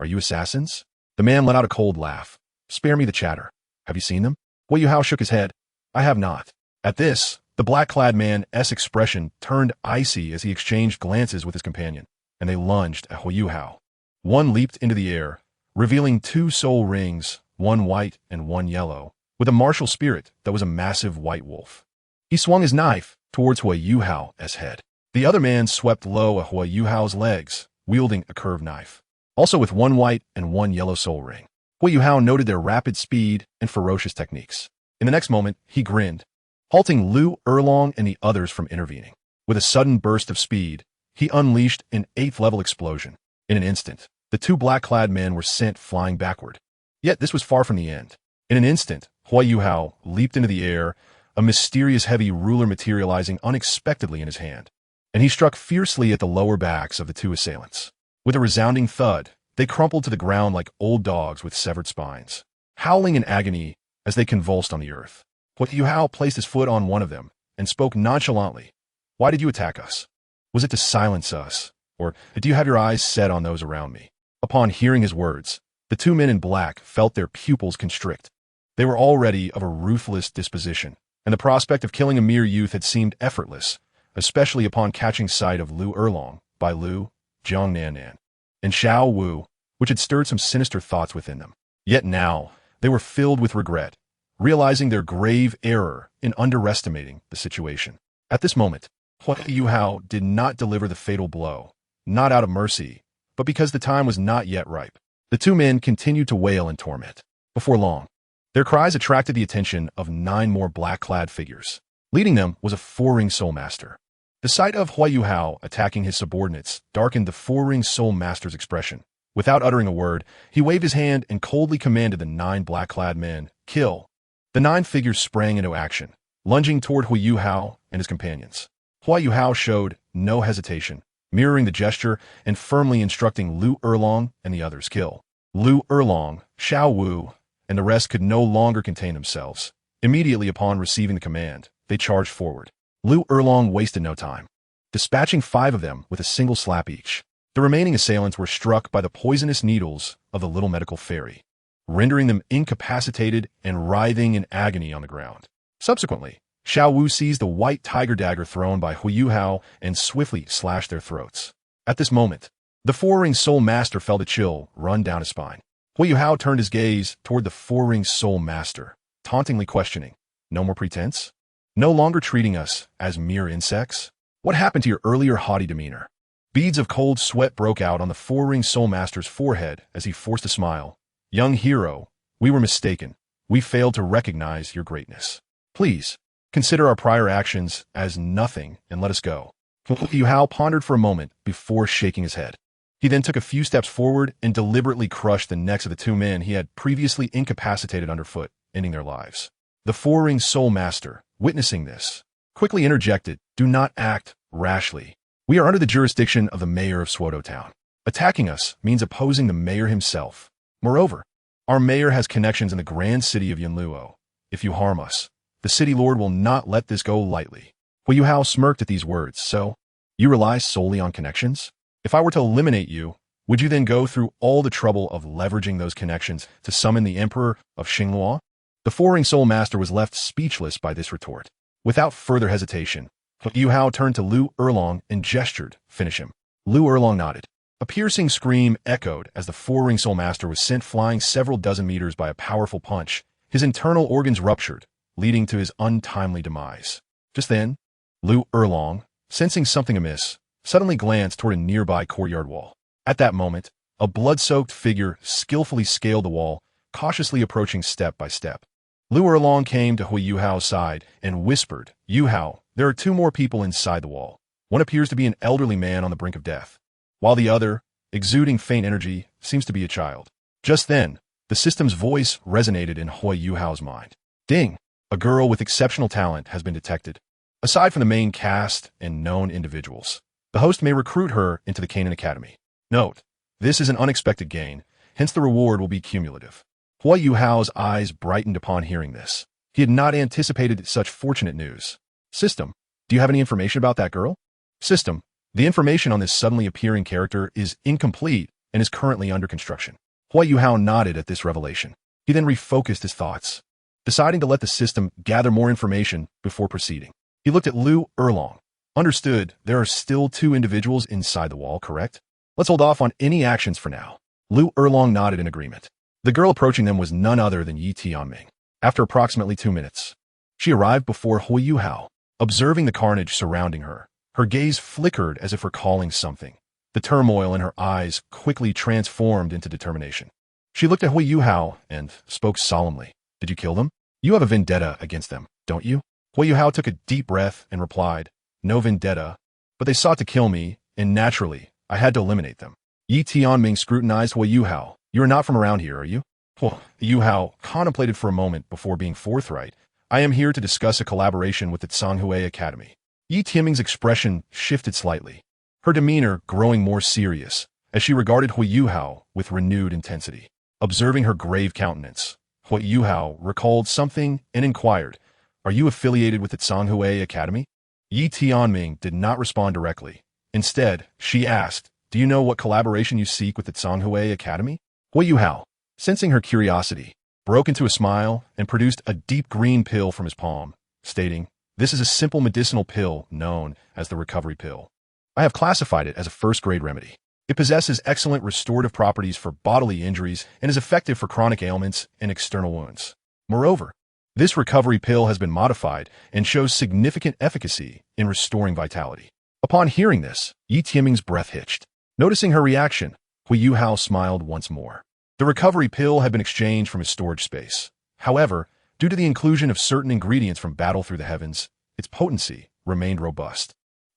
[SPEAKER 1] "Are you assassins?" The man let out a cold laugh. "Spare me the chatter. Have you seen them?" Huo Yuhao shook his head. "I have not." At this, the black-clad man's expression turned icy as he exchanged glances with his companion, and they lunged at Huo Yuhao. One leaped into the air, revealing two soul rings, one white and one yellow, with a martial spirit that was a massive white wolf. He swung his knife towards Huo Yuhao's head. The other man swept low at Huo Yuhao's legs, wielding a curved knife, also with one white and one yellow soul ring. Huo Yuhao noted their rapid speed and ferocious techniques. In the next moment, he grinned, halting Liu Erlong and the others from intervening. With a sudden burst of speed, he unleashed an 8th-level explosion. In an instant, the two black-clad men were sent flying backward. Yet this was far from the end. In an instant, Huo Yuhao leaped into the air, a mysterious heavy ruler materializing unexpectedly in his hand, and he struck fiercely at the lower backs of the two assailants. With a resounding thud, they crumpled to the ground like old dogs with severed spines, howling in agony as they convulsed on the earth. Huo Yuhao placed his foot on one of them and spoke nonchalantly. "Why did you attack us? Was it to silence us, or do you have your eyes set on those around me?" Upon hearing his words, the two men in black felt their pupils constrict. They were already of a ruthless disposition, and the prospect of killing a mere youth had seemed effortless, especially upon catching sight of Liu Erlong, Bai Lu, Jiang Nannan, and Xiao Wu, which had stirred some sinister thoughts within them. Yet now, they were filled with regret, realizing their grave error in underestimating the situation. At this moment, Huo Yuhao did not deliver the fatal blow, not out of mercy, but because the time was not yet ripe. The two men continued to wail in torment. Before long, their cries attracted the attention of 9 more black-clad figures. Leading them was a 4-ring Soul Master. The sight of Huo Yuhao attacking his subordinates darkened the 4-ring Soul Master's expression. Without uttering a word, he waved his hand and coldly commanded the 9 black-clad men, "Kill." The 9 figures sprang into action, lunging toward Huo Yuhao and his companions. Huo Yuhao showed no hesitation, mirroring the gesture and firmly instructing Liu Erlong and the others, "Kill." Liu Erlong, Xiao Wu, and the rest could no longer contain themselves. Immediately upon receiving the command, they charged forward. Liu Erlong wasted no time, dispatching 5 of them with a single slap each. The remaining assailants were struck by the poisonous needles of the little medical fairy, rendering them incapacitated and writhing in agony on the ground. Subsequently, Xiao Wu seized the white tiger dagger thrown by Huo Yuhao and swiftly slashed their throats. At this moment, the 4-ring Soul Master felt a chill run down his spine. Huo Yuhao turned his gaze toward the 4-ring Soul Master, tauntingly questioning, "No more pretense? No longer treating us as mere insects? What happened to your earlier haughty demeanor?" Beads of cold sweat broke out on the 4-ring Soul Master's forehead as he forced a smile. "Young hero, we were mistaken. We failed to recognize your greatness. Please, consider our prior actions as nothing and let us go." Huo Yuhao pondered for a moment before shaking his head. He then took a few steps forward and deliberately crushed the necks of the 2 men he had previously incapacitated underfoot, ending their lives. The 4-ring Soul Master, witnessing this, quickly interjected, "Do not act rashly. We are under the jurisdiction of the mayor of Suodo Town. Attacking us means opposing the mayor himself. Moreover, our mayor has connections in the grand city of Yunluo. If you harm us, the city lord will not let this go lightly." Huo Yuhao smirked at these words. "So, you rely solely on connections? If I were to eliminate you, would you then go through all the trouble of leveraging those connections to summon the Emperor of Xingluo?" The 4-ring Soul Master was left speechless by this retort. Without further hesitation, Huo Yuhao turned to Liu Erlong and gestured, "Finish him." Liu Erlong nodded. A piercing scream echoed as the 4-ring Soul Master was sent flying several dozen meters by a powerful punch. His internal organs ruptured, leading to his untimely demise. Just then, Liu Erlong, sensing something amiss, suddenly glanced toward a nearby courtyard wall. At that moment, a blood-soaked figure skillfully scaled the wall, cautiously approaching step by step. Liu Erlong came to Huo Yuhao's side and whispered, "Yuhao, there are 2 more people inside the wall. One appears to be an elderly man on the brink of death, while the other, exuding faint energy, seems to be a child." Just then, the system's voice resonated in Huo Yuhao's mind. "Ding! A girl with exceptional talent has been detected. Aside from the main cast and known individuals, the host may recruit her into the Qian Academy. Note, this is an unexpected gain, hence the reward will be cumulative. Huo Yuhao's eyes brightened upon hearing this. He had not anticipated such fortunate news. System, do you have any information about that girl? System, the information on this suddenly appearing character is incomplete and is currently under construction. Huo Yuhao nodded at this revelation. He then refocused his thoughts, deciding to let the system gather more information before proceeding. He looked at Liu Erlong. Understood, there are still 2 individuals inside the wall, correct? Let's hold off on any actions for now. Liu Erlong nodded in agreement. The girl approaching them was none other than Yi Tianming. After approximately 2 minutes, she arrived before Huo Yuhao. Observing the carnage surrounding her, her gaze flickered as if recalling something. The turmoil in her eyes quickly transformed into determination. She looked at Huo Yuhao and spoke solemnly. Did you kill them? You have a vendetta against them, don't you? Huo Yuhao took a deep breath and replied, no vendetta, but they sought to kill me, and naturally, I had to eliminate them. Yi Tianming scrutinized Huo Yuhao. You are not from around here, are you? Huo Yuhao contemplated for a moment before being forthright. I am here to discuss a collaboration with the Tsanghue Academy. Yi Tianming's expression shifted slightly, her demeanor growing more serious as she regarded Huo Yuhao with renewed intensity. Observing her grave countenance, Huo Yuhao recalled something and inquired, are you affiliated with the Tsanghue Academy? Yi Tianming did not respond directly. Instead, she asked, do you know what collaboration you seek with the Tsanghue Academy? Huo Yuhao, sensing her curiosity, broke into a smile and produced a deep green pill from his palm, stating, this is a simple medicinal pill known as the recovery pill. I have classified it as a first-grade remedy. It possesses excellent restorative properties for bodily injuries and is effective for chronic ailments and external wounds. Moreover, this recovery pill has been modified and shows significant efficacy in restoring vitality. Upon hearing this, Yi Tianming's breath hitched. Noticing her reaction, Huo Yuhao smiled once more. The recovery pill had been exchanged from his storage space. However, due to the inclusion of certain ingredients from Battle Through the Heavens, its potency remained robust.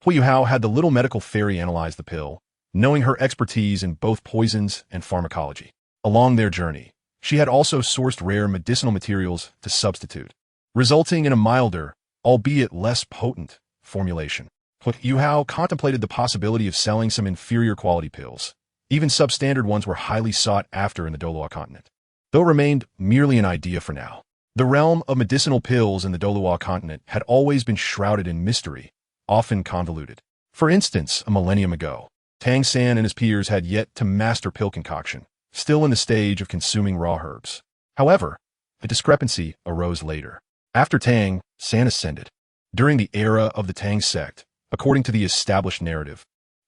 [SPEAKER 1] Huo Yuhao had the little medical fairy analyze the pill, knowing her expertise in both poisons and pharmacology. Along their journey, she had also sourced rare medicinal materials to substitute, resulting in a milder, albeit less potent, formulation. Huo Yuhao contemplated the possibility of selling some inferior quality pills. Even substandard ones were highly sought after in the Douluo continent, though remained merely an idea for now. The realm of medicinal pills in the Douluo continent had always been shrouded in mystery, often convoluted. For instance, a millennium ago, Tang San and his peers had yet to master pill concoction, still in the stage of consuming raw herbs. However, a discrepancy arose later. After Tang, San ascended. During the era of the Tang sect, according to the established narrative,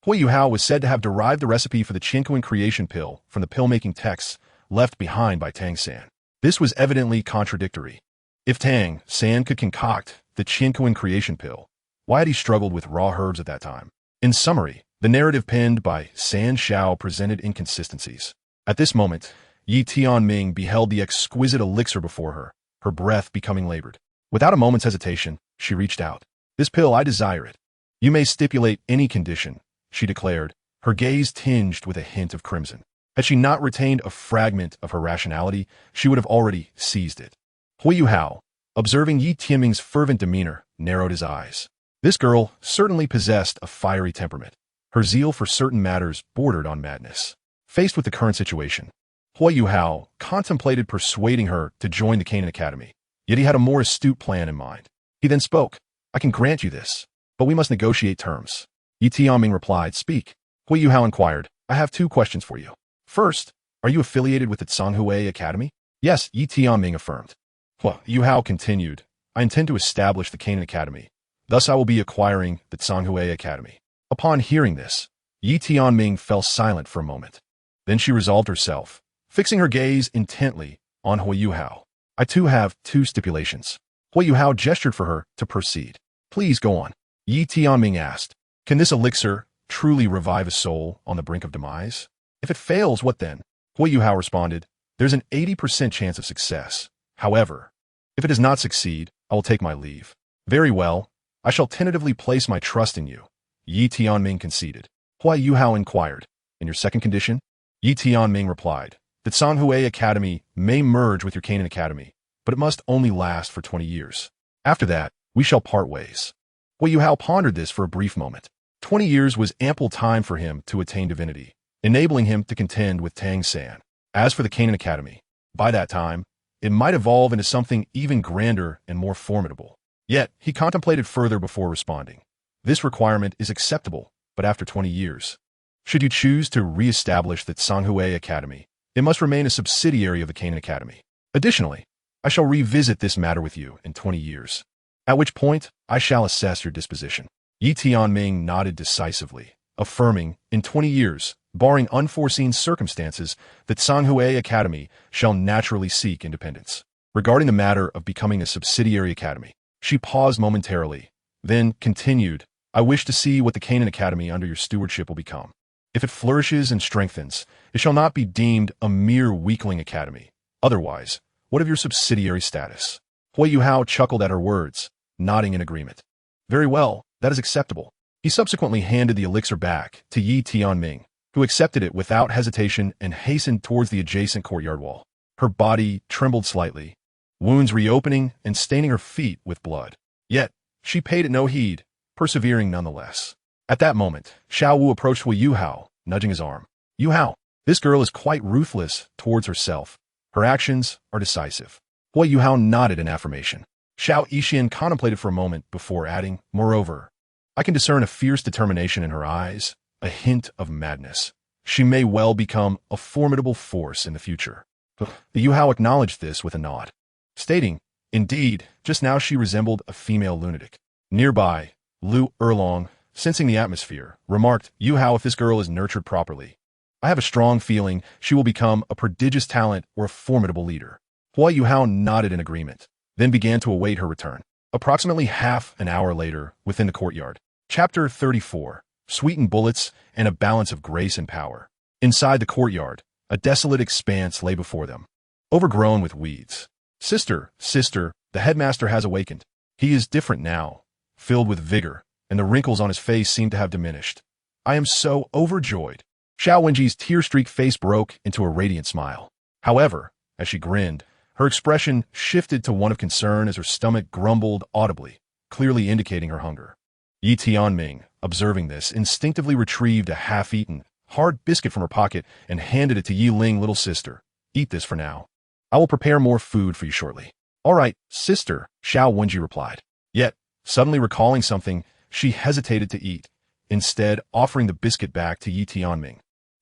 [SPEAKER 1] Huo Yuhao was said to have derived the recipe for the Qian creation pill from the pill-making texts left behind by Tang San. This was evidently contradictory. If Tang San could concoct the Qian creation pill, why had he struggled with raw herbs at that time? In summary, the narrative penned by San Xiao presented inconsistencies. At this moment, Yi Tianming beheld the exquisite elixir before her, her breath becoming labored. Without a moment's hesitation, she reached out. This pill, I desire it. You may stipulate any condition, she declared, her gaze tinged with a hint of crimson. Had she not retained a fragment of her rationality, she would have already seized it. Huo Yuhao, observing Yi Tianming's fervent demeanor, narrowed his eyes. This girl certainly possessed a fiery temperament. Her zeal for certain matters bordered on madness. Faced with the current situation, Huo Yuhao contemplated persuading her to join the Qian Academy, yet he had a more astute plan in mind. He then spoke, I can grant you this, but we must negotiate terms. Yi Tianming replied, speak. Huo Yuhao inquired, I have 2 questions for you. First, are you affiliated with the Tsanghue Academy? Yes, Yi Tianming affirmed. Huo Yuhao continued, I intend to establish the Qian Academy. Thus I will be acquiring the Tsanghue Academy. Upon hearing this, Yi Tianming fell silent for a moment. Then she resolved herself, fixing her gaze intently on Huo Yuhao. I too have 2 stipulations. Huo Yuhao gestured for her to proceed. Please go on. Yi Tianming asked, can this elixir truly revive a soul on the brink of demise? If it fails, what then? Huo Yuhao responded, there's an 80% chance of success. However, if it does not succeed, I will take my leave. Very well, I shall tentatively place my trust in you. Yi Tianming conceded. Huo Yuhao inquired, in your second condition? Yi Tianming replied, the Tsanghue Academy may merge with your Qian Academy, but it must only last for 20 years. After that, we shall part ways. Huo Yuhao pondered this for a brief moment. 20 years was ample time for him to attain divinity, enabling him to contend with Tang San. As for the Canaan Academy, by that time, it might evolve into something even grander and more formidable. Yet, he contemplated further before responding. This requirement is acceptable, but after 20 years. Should you choose to re-establish the Sanhui Academy, it must remain a subsidiary of the Canaan Academy. Additionally, I shall revisit this matter with you in 20 years, at which point I shall assess your disposition. Yi Tianming nodded decisively, affirming, in 20 years, barring unforeseen circumstances, that Sanhui Academy shall naturally seek independence. Regarding the matter of becoming a subsidiary academy, she paused momentarily, then continued, I wish to see what the Canaan Academy under your stewardship will become. If it flourishes and strengthens, it shall not be deemed a mere weakling academy. Otherwise, what of your subsidiary status? Huo Yuhao chuckled at her words, nodding in agreement. Very well, that is acceptable. He subsequently handed the elixir back to Yi Tianming, who accepted it without hesitation and hastened towards the adjacent courtyard wall. Her body trembled slightly, wounds reopening and staining her feet with blood. Yet, she paid it no heed, persevering nonetheless. At that moment, Xiao Wu approached Huo Yuhao, nudging his arm. Yuhao, this girl is quite ruthless towards herself. Her actions are decisive. Huo Yuhao nodded in affirmation. Xiao Yixian contemplated for a moment before adding, moreover, I can discern a fierce determination in her eyes, a hint of madness. She may well become a formidable force in the future. The Yuhao acknowledged this with a nod, stating, indeed, just now she resembled a female lunatic. Nearby, Liu Erlong, sensing the atmosphere, remarked, Yuhao, if this girl is nurtured properly, I have a strong feeling she will become a prodigious talent or a formidable leader. Huo Yuhao nodded in agreement, then began to await her return. Approximately half an hour later, within the courtyard. Chapter 34. Sweetened bullets and a balance of grace and power. Inside the courtyard, a desolate expanse lay before them, overgrown with weeds. Sister, the headmaster has awakened. He is different now, filled with vigor, and the wrinkles on his face seem to have diminished. I am so overjoyed. Xiao Wenji's tear-streaked face broke into a radiant smile. However, as she grinned, her expression shifted to one of concern as her stomach grumbled audibly, clearly indicating her hunger. Yi Tianming, observing this, instinctively retrieved a half-eaten, hard biscuit from her pocket and handed it to Yi Ling, little sister. Eat this for now. I will prepare more food for you shortly. All right, sister, Xiao Wenji replied. Yet, suddenly recalling something, she hesitated to eat, instead offering the biscuit back to Yi Tianming.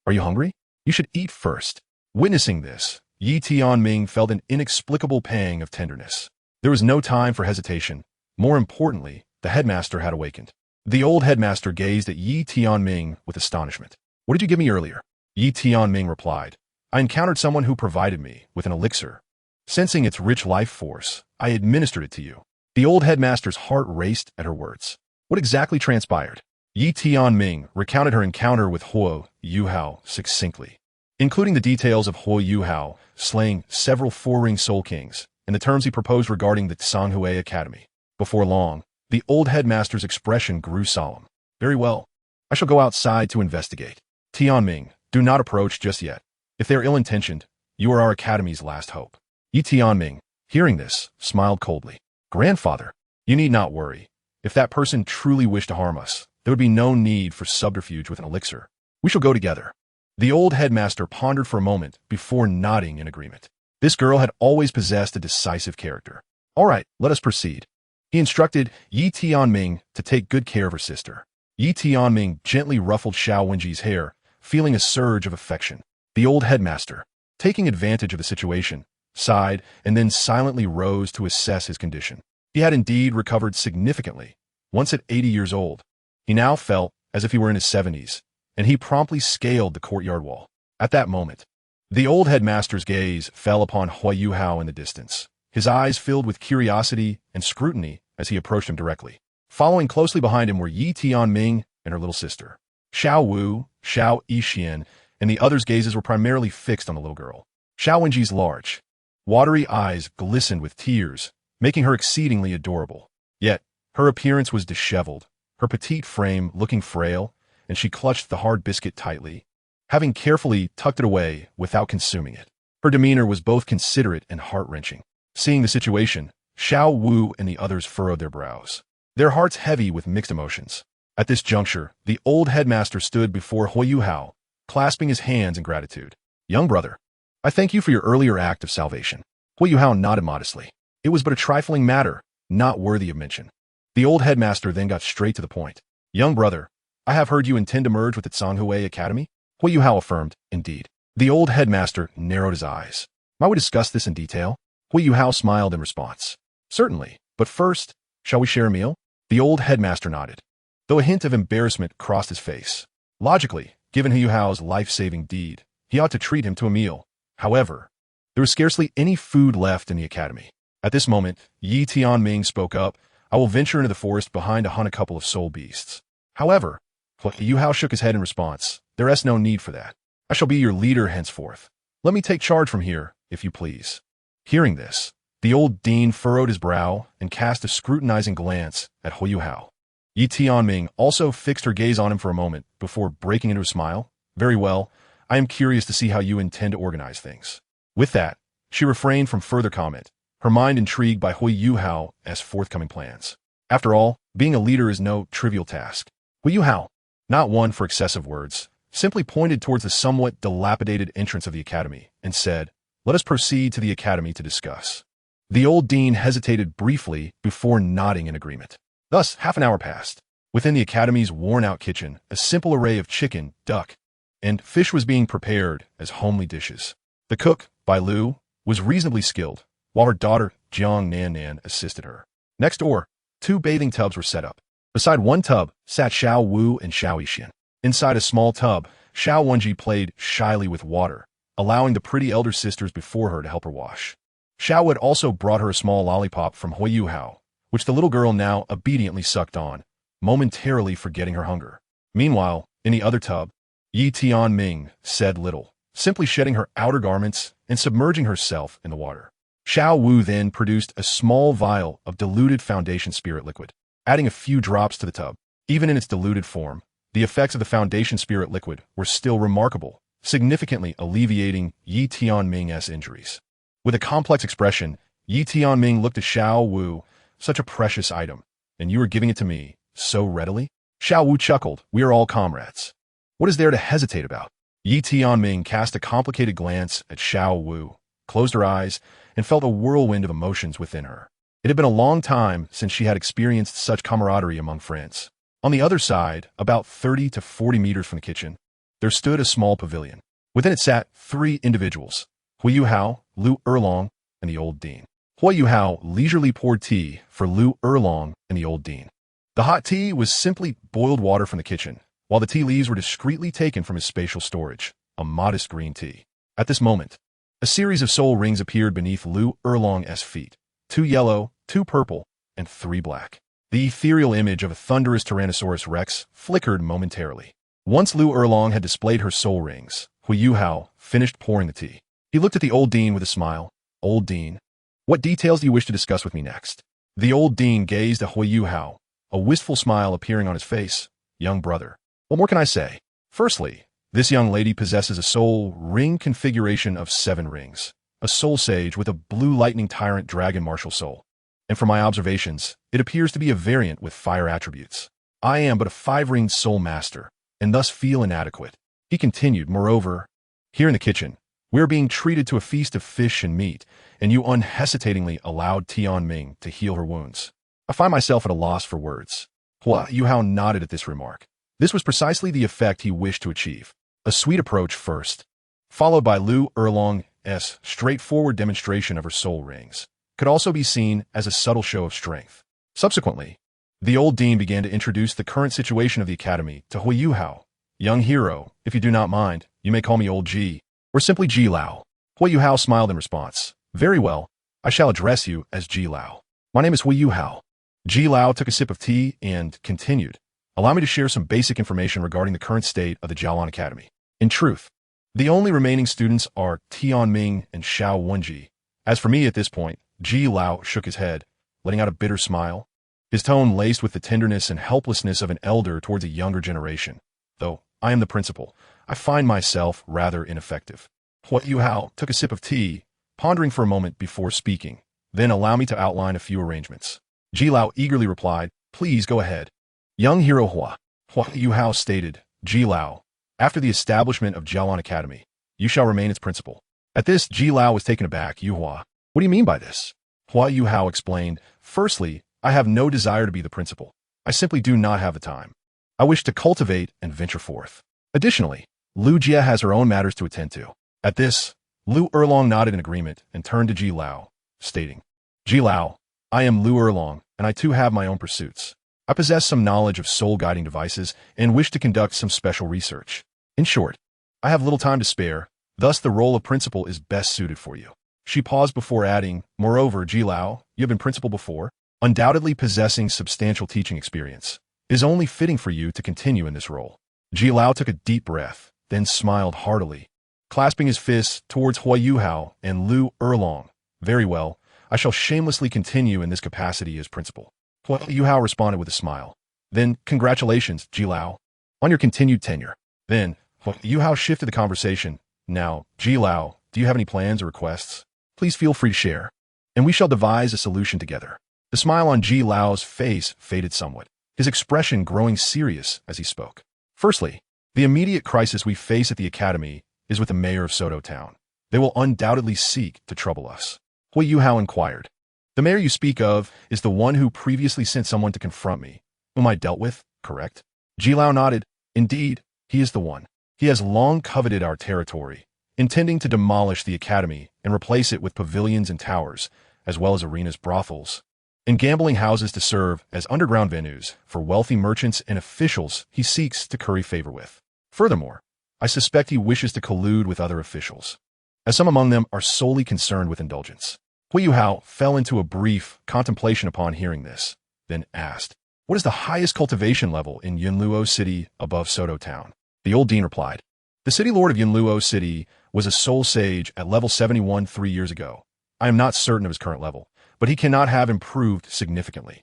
[SPEAKER 1] Are you hungry? You should eat first. Witnessing this, Yi Tianming felt an inexplicable pang of tenderness. There was no time for hesitation. More importantly, the headmaster had awakened. The old headmaster gazed at Yi Tianming with astonishment. What did you give me earlier? Yi Tianming replied. I encountered someone who provided me with an elixir. Sensing its rich life force, I administered it to you. The old headmaster's heart raced at her words. What exactly transpired? Yi Tianming recounted her encounter with Huo Yuhao succinctly, including the details of Huo Yuhao slaying several four-ring soul kings and the terms he proposed regarding the Sanhui Academy. Before long, the old headmaster's expression grew solemn. Very well. I shall go outside to investigate. Tianming, do not approach just yet. If they are ill-intentioned, you are our academy's last hope. Yi Tianming, hearing this, smiled coldly. Grandfather, you need not worry. If that person truly wished to harm us, there would be no need for subterfuge with an elixir. We shall go together. The old headmaster pondered for a moment before nodding in agreement. This girl had always possessed a decisive character. All right, let us proceed. He instructed Yi Tianming to take good care of her sister. Yi Tianming gently ruffled Xiao Wenji's hair, feeling a surge of affection. The old headmaster, taking advantage of the situation, sighed and then silently rose to assess his condition. He had indeed recovered significantly. Once at 80 years old, he now felt as if he were in his 70s, and he promptly scaled the courtyard wall. At that moment, the old headmaster's gaze fell upon Huo Yuhao in the distance. His eyes filled with curiosity and scrutiny as he approached him directly. Following closely behind him were Yi Tianming and her little sister. Xiao Wu, Xiao Yixian, and the others' gazes were primarily fixed on the little girl. Xiao Wenji's large, watery eyes glistened with tears, making her exceedingly adorable. Yet, her appearance was disheveled, her petite frame looking frail, and she clutched the hard biscuit tightly, having carefully tucked it away without consuming it. Her demeanor was both considerate and heart-wrenching. Seeing the situation, Xiao Wu and the others furrowed their brows, their hearts heavy with mixed emotions. At this juncture, the old headmaster stood before Huo Yuhao, clasping his hands in gratitude. Young brother, I thank you for your earlier act of salvation. Huo Yuhao nodded modestly. It was but a trifling matter, not worthy of mention. The old headmaster then got straight to the point. Young brother, I have heard you intend to merge with the Zhonghui Academy? Huo Yuhao affirmed, indeed. The old headmaster narrowed his eyes. Might we discuss this in detail? Huo Yuhao smiled in response. Certainly, but first, shall we share a meal? The old headmaster nodded, though a hint of embarrassment crossed his face. Logically, given Huo Yuhao's life-saving deed, he ought to treat him to a meal. However, there was scarcely any food left in the academy. At this moment, Yi Tianming spoke up. I will venture into the forest behind to hunt a couple of soul beasts. However, Huo Yuhao shook his head in response. There is no need for that. I shall be your leader henceforth. Let me take charge from here, if you please. Hearing this, the old dean furrowed his brow and cast a scrutinizing glance at Huo Yuhao. Yi Tianming also fixed her gaze on him for a moment before breaking into a smile. Very well, I am curious to see how you intend to organize things. With that, she refrained from further comment, her mind intrigued by Huo Yuhao's forthcoming plans. After all, being a leader is no trivial task. Huo Yuhao, not one for excessive words, simply pointed towards the somewhat dilapidated entrance of the academy and said, let us proceed to the academy to discuss. The old dean hesitated briefly before nodding in agreement. Thus, half an hour passed. Within the academy's worn-out kitchen, a simple array of chicken, duck, and fish was being prepared as homely dishes. The cook, Bai Lu, was reasonably skilled, while her daughter, Jiang Nan assisted her. Next door, 2 bathing tubs were set up. Beside one tub sat Xiao Wu and Xiao Yixian. Inside a small tub, Xiao Wenji played shyly with water, allowing the pretty elder sisters before her to help her wash. Xiao had also brought her a small lollipop from Huo Yuhao, which the little girl now obediently sucked on, momentarily forgetting her hunger. Meanwhile, in the other tub, Yi Tianming said little, simply shedding her outer garments and submerging herself in the water. Xiao Wu then produced a small vial of diluted foundation spirit liquid, adding a few drops to the tub. Even in its diluted form, the effects of the foundation spirit liquid were still remarkable, significantly alleviating Yi Tianming's injuries. With a complex expression, Yi Tianming looked at Xiao Wu. Such a precious item, and you are giving it to me so readily? Xiao Wu chuckled. We are all comrades. What is there to hesitate about? Yi Tianming cast a complicated glance at Xiao Wu, closed her eyes, and felt a whirlwind of emotions within her. It had been a long time since she had experienced such camaraderie among friends. On the other side, about 30 to 40 meters from the kitchen, there stood a small pavilion. Within it sat 3 individuals, Huo Yuhao, Liu Erlong, and the old dean. Huo Yuhao leisurely poured tea for Liu Erlong and the old dean. The hot tea was simply boiled water from the kitchen, while the tea leaves were discreetly taken from his spatial storage, a modest green tea. At this moment, a series of soul rings appeared beneath Liu Erlong's feet, 2 yellow, 2 purple, and 3 black. The ethereal image of a thunderous Tyrannosaurus Rex flickered momentarily. Once Liu Erlong had displayed her soul rings, Huo Yuhao finished pouring the tea. He looked at the old dean with a smile. Old dean, what details do you wish to discuss with me next? The old dean gazed at Huo Yuhao, a wistful smile appearing on his face. Young brother, what more can I say? Firstly, this young lady possesses a soul ring configuration of 7 rings, a soul sage with a blue lightning tyrant dragon martial soul. And from my observations, it appears to be a variant with fire attributes. I am but a 5-ringed soul master, and thus feel inadequate. He continued, moreover, here in the kitchen, we are being treated to a feast of fish and meat, and you unhesitatingly allowed Tianming to heal her wounds. I find myself at a loss for words. Huo Yuhao nodded at this remark. This was precisely the effect he wished to achieve. A sweet approach first, followed by Liu Erlong's straightforward demonstration of her soul rings, could also be seen as a subtle show of strength. Subsequently, the old dean began to introduce the current situation of the academy to Huo Yuhao. Young hero, if you do not mind, you may call me Old G, or simply Ji Lao. Huo Yuhao smiled in response. Very well, I shall address you as Ji Lao. My name is Huo Yuhao. Ji Lao took a sip of tea and continued. Allow me to share some basic information regarding the current state of the Jiaolan Academy. In truth, the only remaining students are Tianming and Xiao Wenji. As for me at this point, Ji Lao shook his head, letting out a bitter smile, his tone laced with the tenderness and helplessness of an elder towards a younger generation. Though I am the principal, I find myself rather ineffective. Huo Yuhao took a sip of tea, pondering for a moment before speaking. Then allow me to outline a few arrangements. Jilao eagerly replied, please go ahead. Young hero Huo Yuhao stated, Jilao, after the establishment of Jialan Academy, you shall remain its principal. At this, Jilao was taken aback. Yuhua, what do you mean by this? Huo Yuhao explained, firstly, I have no desire to be the principal. I simply do not have the time. I wish to cultivate and venture forth. Additionally, Liu Jia has her own matters to attend to. At this, Liu Erlong nodded in agreement and turned to Jilao, stating, Jilao, I am Liu Erlong, and I too have my own pursuits. I possess some knowledge of soul-guiding devices and wish to conduct some special research. In short, I have little time to spare, thus the role of principal is best suited for you. She paused before adding, moreover, Jilao, you have been principal before, undoubtedly possessing substantial teaching experience. It is only fitting for you to continue in this role. Jilao took a deep breath, then smiled heartily, clasping his fists towards Huo Yuhao and Liu Erlong. Very well, I shall shamelessly continue in this capacity as principal. Huo Yuhao responded with a smile. Then, congratulations, Jilao, on your continued tenure. Then, Huo Yuhao shifted the conversation. Now, Jilao, do you have any plans or requests? Please feel free to share, and we shall devise a solution together. The smile on Jilao's face faded somewhat, his expression growing serious as he spoke. Firstly, the immediate crisis we face at the academy is with the mayor of Soto Town. They will undoubtedly seek to trouble us. Huo Yuhao inquired. The mayor you speak of is the one who previously sent someone to confront me, whom I dealt with, correct? Jilao nodded. Indeed, he is the one. He has long coveted our territory, intending to demolish the academy and replace it with pavilions and towers, as well as arenas, brothels, and gambling houses to serve as underground venues for wealthy merchants and officials he seeks to curry favor with. Furthermore, I suspect he wishes to collude with other officials, as some among them are solely concerned with indulgence. Huo Yuhao fell into a brief contemplation upon hearing this, then asked, what is the highest cultivation level in Yunluo City above Soto Town? The old dean replied, the city lord of Yunluo City was a soul sage at level 71 3 years ago. I am not certain of his current level, but he cannot have improved significantly.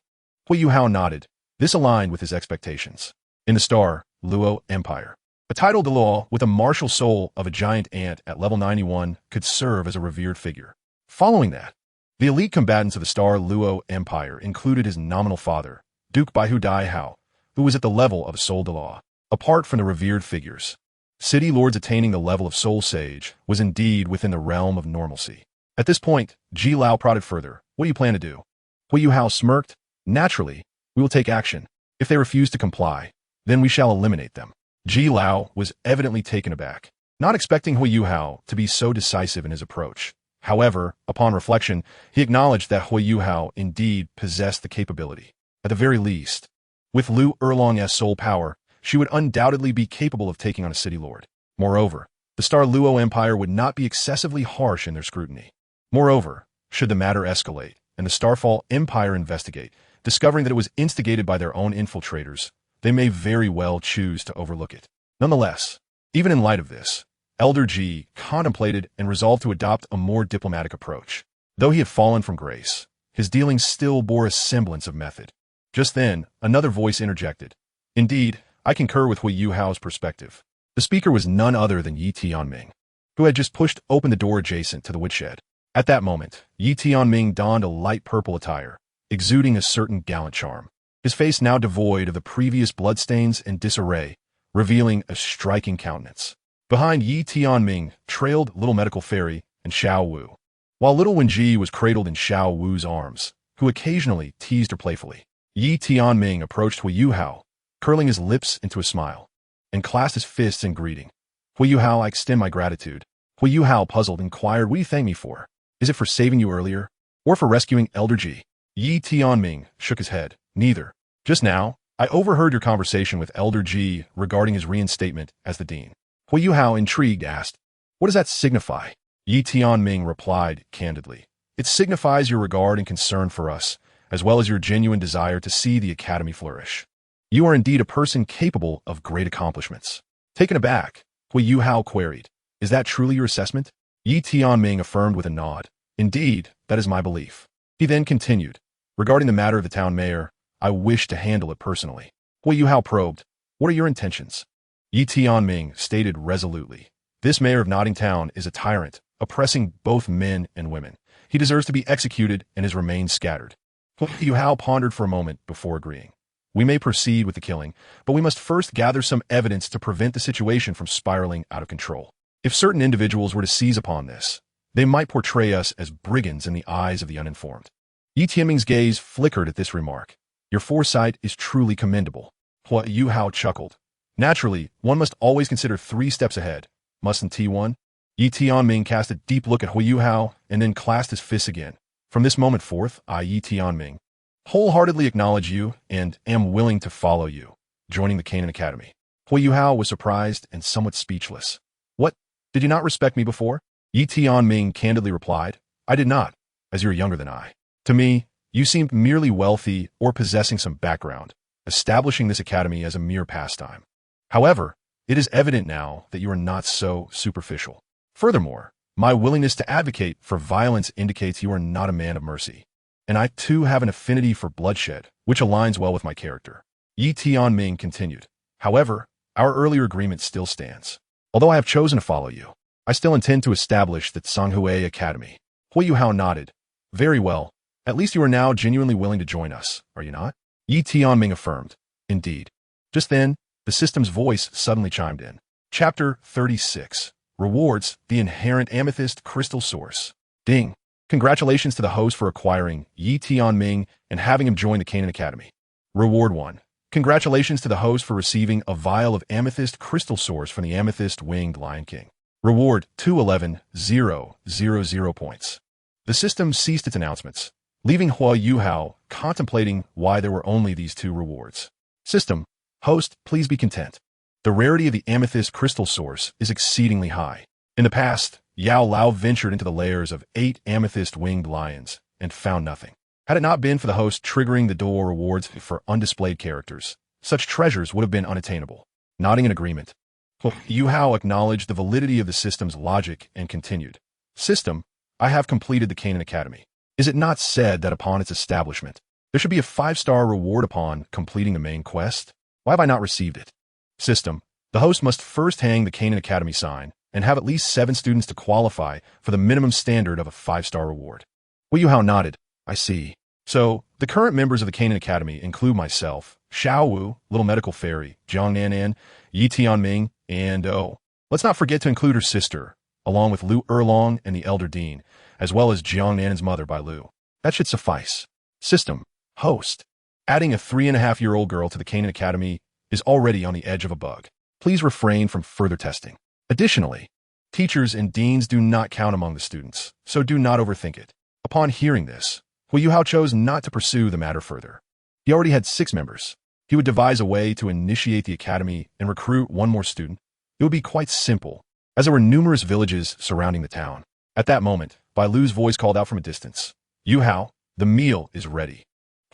[SPEAKER 1] Huo Yuhao nodded. This aligned with his expectations. In the star, Luo Empire, a title Douluo with a martial soul of a giant ant at level 91 could serve as a revered figure. Following that, the elite combatants of the star Luo Empire included his nominal father, Duke Baihu Dai Hao, who was at the level of Soul Douluo. Apart from the revered figures, city lords attaining the level of Soul Sage was indeed within the realm of normalcy. At this point, Jilao prodded further. What do you plan to do? Huo Yuhao smirked. Naturally, we will take action. If they refuse to comply, then we shall eliminate them. Jilao was evidently taken aback, not expecting Huo Yuhao to be so decisive in his approach. However, upon reflection, he acknowledged that Huo Yuhao indeed possessed the capability. At the very least, with Liu Erlong as soul power, she would undoubtedly be capable of taking on a city lord. Moreover, the Star Luo Empire would not be excessively harsh in their scrutiny. Moreover, should the matter escalate and the Starfall Empire investigate, discovering that it was instigated by their own infiltrators, they may very well choose to overlook it. Nonetheless, even in light of this, Elder Ji contemplated and resolved to adopt a more diplomatic approach. Though he had fallen from grace, his dealings still bore a semblance of method. Just then, another voice interjected. Indeed, I concur with Huo Yuhao's perspective. The speaker was none other than Yi Tianming, who had just pushed open the door adjacent to the woodshed. At that moment, Yi Tianming donned a light purple attire, exuding a certain gallant charm. His face now devoid of the previous bloodstains and disarray, revealing a striking countenance. Behind Yi Tianming trailed Little Medical Fairy and Xiao Wu, while Little Wenji was cradled in Xiao Wu's arms, who occasionally teased her playfully. Yi Tianming approached Huo Yuhao, curling his lips into a smile, and clasped his fists in greeting. Huo Yuhao, I extend my gratitude. Huo Yuhao, puzzled, inquired, what do you thank me for? Is it for saving you earlier, or for rescuing Elder Ji? Yi Tianming shook his head. Neither. Just now, I overheard your conversation with Elder Ji regarding his reinstatement as the dean. Huo Yuhao, intrigued, asked, what does that signify? Yi Tianming replied candidly. It signifies your regard and concern for us, as well as your genuine desire to see the academy flourish. You are indeed a person capable of great accomplishments. Taken aback, Huo Yuhao queried, is that truly your assessment? Yi Tianming affirmed with a nod. Indeed, that is my belief. He then continued, regarding the matter of the town mayor, I wish to handle it personally. Huo Yuhao probed, what are your intentions? Yi Tianming stated resolutely, this mayor of Nodding Town is a tyrant, oppressing both men and women. He deserves to be executed and his remains scattered. Huo Yuhao pondered for a moment before agreeing. We may proceed with the killing, but we must first gather some evidence to prevent the situation from spiraling out of control. If certain individuals were to seize upon this, they might portray us as brigands in the eyes of the uninformed. Yi Tianming's gaze flickered at this remark. Your foresight is truly commendable. Huo Yuhao chuckled. Naturally, one must always consider 3 steps ahead, mustn't T1? Yi Tianming cast a deep look at Huo Yuhao and then clasped his fists again. From this moment forth, I, Yi Tianming, wholeheartedly acknowledge you and am willing to follow you, joining the Qian Academy. Huo Yuhao was surprised and somewhat speechless. What? Did you not respect me before? Yi Tianming candidly replied, I did not, as you're younger than I. To me, you seemed merely wealthy or possessing some background, establishing this academy as a mere pastime. However, it is evident now that you are not so superficial. Furthermore, my willingness to advocate for violence indicates you are not a man of mercy. And I too have an affinity for bloodshed, which aligns well with my character. Yi Tianming continued. However, our earlier agreement still stands. Although I have chosen to follow you, I still intend to establish the Zhonghui Academy. Huo Yuhao nodded. Very well. At least you are now genuinely willing to join us, are you not? Yi Tianming affirmed. Indeed. Just then, the system's voice suddenly chimed in. Chapter 36. Rewards, the Inherent Amethyst Crystal Source. Ding. Congratulations to the host for acquiring Yi Tianming and having him join the Qian Academy. Reward 1. Congratulations to the host for receiving a vial of Amethyst Crystal Source from the Amethyst-Winged Lion King. Reward 211,000 points. The system ceased its announcements, leaving Huo Yuhao contemplating why there were only these 2 rewards. System, host, please be content. The rarity of the Amethyst Crystal Source is exceedingly high. In the past, Yao Lao ventured into the lairs of 8 amethyst-winged lions and found nothing. Had it not been for the host triggering the dual rewards for undisplayed characters, such treasures would have been unattainable. Nodding in agreement, Huo Yuhao acknowledged the validity of the system's logic and continued. System, I have completed the Qian Academy. Is it not said that upon its establishment, there should be a 5-star reward upon completing the main quest? Why have I not received it? System, the host must first hang the Qian Academy sign and have at least 7 students to qualify for the minimum standard of a 5-star reward. Huo Yuhao nodded. I see. So, the current members of the Qian Academy include myself, Xiao Wu, Little Medical Fairy, Jiang Nanan, Yi Tianming, and let's not forget to include her sister, along with Liu Erlong and the Elder Dean, as well as Jiang Nanan's mother by Liu. That should suffice. System, host. Adding a 3.5-year-old girl to the Qian Academy is already on the edge of a bug. Please refrain from further testing. Additionally, teachers and deans do not count among the students, so do not overthink it. Upon hearing this, Huo Yuhao chose not to pursue the matter further. He already had 6 members. He would devise a way to initiate the academy and recruit 1 more student. It would be quite simple, as there were numerous villages surrounding the town. At that moment, Bai Lu's voice called out from a distance. Yuhao, the meal is ready.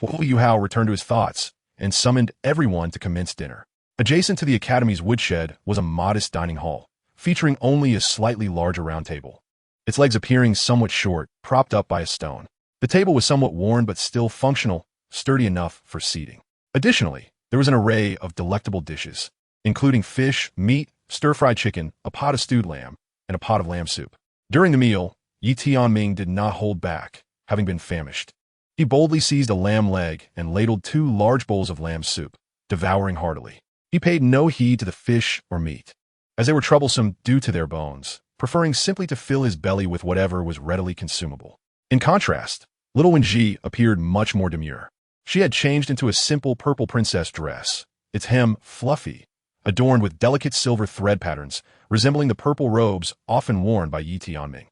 [SPEAKER 1] Huo Yuhao returned to his thoughts and summoned everyone to commence dinner. Adjacent to the academy's woodshed was a modest dining hall, featuring only a slightly larger round table, its legs appearing somewhat short, propped up by a stone. The table was somewhat worn but still functional, sturdy enough for seating. Additionally, there was an array of delectable dishes, including fish, meat, stir-fried chicken, a pot of stewed lamb, and a pot of lamb soup. During the meal, Yi Tianming did not hold back, having been famished. He boldly seized a lamb leg and ladled 2 large bowls of lamb soup, devouring heartily. He paid no heed to the fish or meat, as they were troublesome due to their bones, preferring simply to fill his belly with whatever was readily consumable. In contrast, little Wenji appeared much more demure. She had changed into a simple purple princess dress, its hem fluffy, adorned with delicate silver thread patterns, resembling the purple robes often worn by Yi Tianming.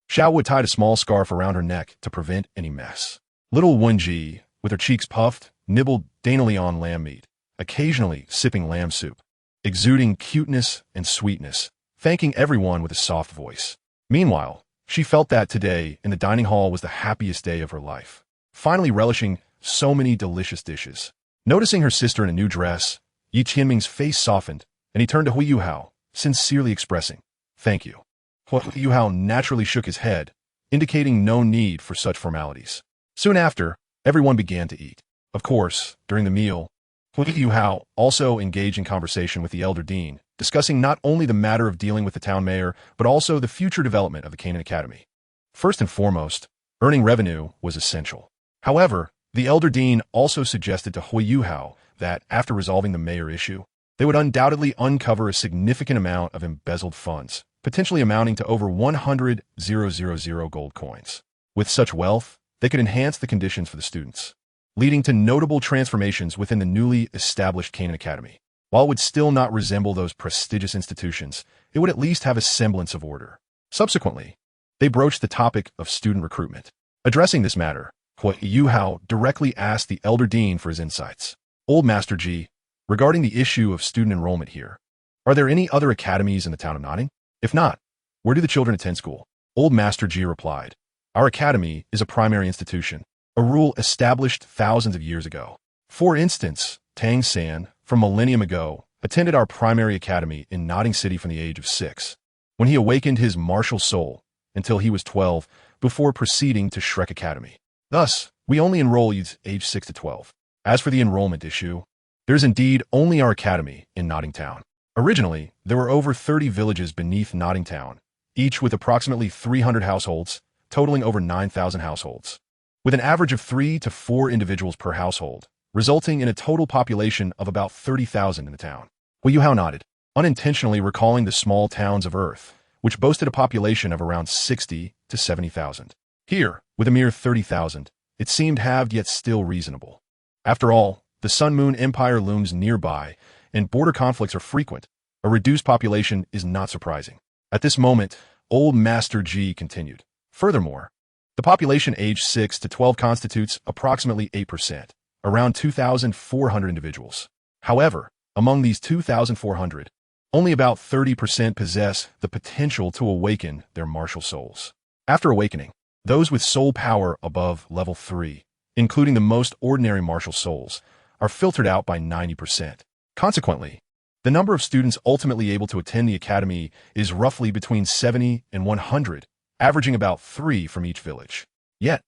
[SPEAKER 1] Xiao Wu tied a small scarf around her neck to prevent any mess. Little Wenji, with her cheeks puffed, nibbled daintily on lamb meat, occasionally sipping lamb soup, exuding cuteness and sweetness, thanking everyone with a soft voice. Meanwhile, she felt that today in the dining hall was the happiest day of her life, finally relishing so many delicious dishes. Noticing her sister in a new dress, Yi Tianming's face softened, and he turned to Huo Yuhao, sincerely expressing, "Thank you." Huo Yuhao naturally shook his head, indicating no need for such formalities. Soon after, everyone began to eat. Of course, during the meal, Huo Yuhao also engaged in conversation with the Elder Dean, discussing not only the matter of dealing with the town mayor, but also the future development of the Qian Academy. First and foremost, Earning revenue was essential. However, the elder dean also suggested to Huo Yuhao that, after resolving the mayor issue, they would undoubtedly uncover a significant amount of embezzled funds, potentially amounting to over 100,000 gold coins. With such wealth, they could enhance the conditions for the students, leading to notable transformations within the newly established Qin Academy. While it would still not resemble those prestigious institutions, it would at least have a semblance of order. Subsequently, they broached the topic of student recruitment. Addressing this matter, Huo Yuhao directly asked the elder dean for his insights. Old Master Ji, regarding the issue of student enrollment here, are there any other academies in the town of Notting? If not, where do the children attend school? Old Master Ji replied, our academy is a primary institution, a rule established thousands of years ago. For instance, Tang San, from millennium ago, attended our primary academy in Notting City from the age of 6, when he awakened his martial soul, until he was 12, before proceeding to Shrek Academy. Thus, we only enroll youths aged 6 to 12. As for the enrollment issue, there is indeed only our academy in Notting Town. Originally, there were over 30 villages beneath Notting Town, each with approximately 300 households, totaling over 9,000 households, with an average of 3 to 4 individuals per household, resulting in a total population of about 30,000 in the town. Huo Yuhao nodded, unintentionally recalling the small towns of Earth, which boasted a population of around 60 to 70,000. Here, with a mere 30,000, it seemed halved yet still reasonable. After all, the Sun-Moon Empire looms nearby, and border conflicts are frequent. A reduced population is not surprising. At this moment, Old Master Ji continued. Furthermore, the population aged 6 to 12 constitutes approximately 8%, around 2,400 individuals. However, among these 2,400, only about 30% possess the potential to awaken their martial souls. After awakening, those with soul power above level 3, including the most ordinary martial souls, are filtered out by 90%. Consequently, the number of students ultimately able to attend the academy is roughly between 70 and 100, averaging about 3 from each village. Yet,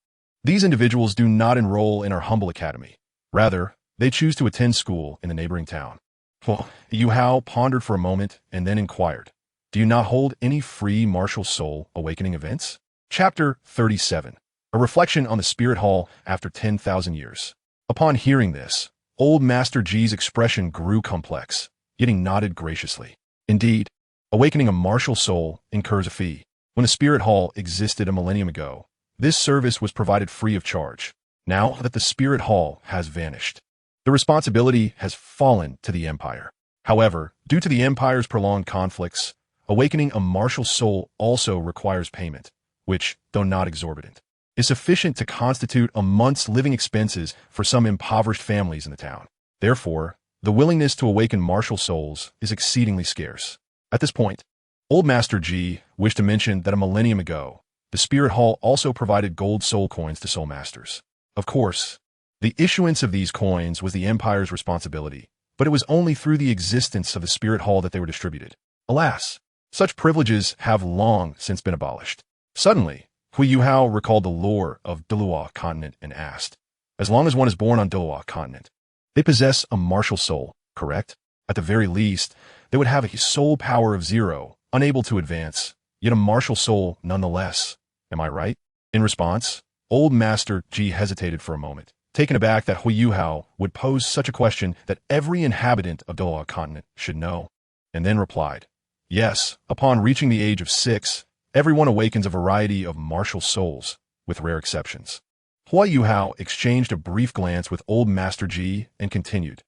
[SPEAKER 1] these individuals do not enroll in our humble academy. Rather, they choose to attend school in the neighboring town. Huo Yuhao pondered for a moment and then inquired, do you not hold any free martial soul awakening events? Chapter 37. A reflection on the Spirit Hall after 10,000 years. Upon hearing this, Old Master Ji's expression grew complex, yet he nodded graciously. Indeed, awakening a martial soul incurs a fee. When the Spirit Hall existed a millennium ago, this service was provided free of charge. Now that the Spirit Hall has vanished, the responsibility has fallen to the Empire. However, due to the Empire's prolonged conflicts, awakening a martial soul also requires payment, which, though not exorbitant, is sufficient to constitute a month's living expenses for some impoverished families in the town. Therefore, the willingness to awaken martial souls is exceedingly scarce. At this point, Old Master Ji wished to mention that a millennium ago, the Spirit Hall also provided gold soul coins to soul masters. Of course, the issuance of these coins was the Empire's responsibility, but it was only through the existence of the Spirit Hall that they were distributed. Alas, such privileges have long since been abolished. Suddenly, Huo Yuhao recalled the lore of Douluo continent and asked, as long as one is born on Douluo continent, they possess a martial soul, correct? At the very least, they would have a soul power of 0, unable to advance, yet a martial soul nonetheless. Am I right? In response, Old Master Ji hesitated for a moment, taken aback that Huo Yuhao would pose such a question that every inhabitant of Douluo continent should know, and then replied, yes, upon reaching the age of 6, everyone awakens a variety of martial souls, with rare exceptions. Huo Yuhao exchanged a brief glance with Old Master Ji and continued,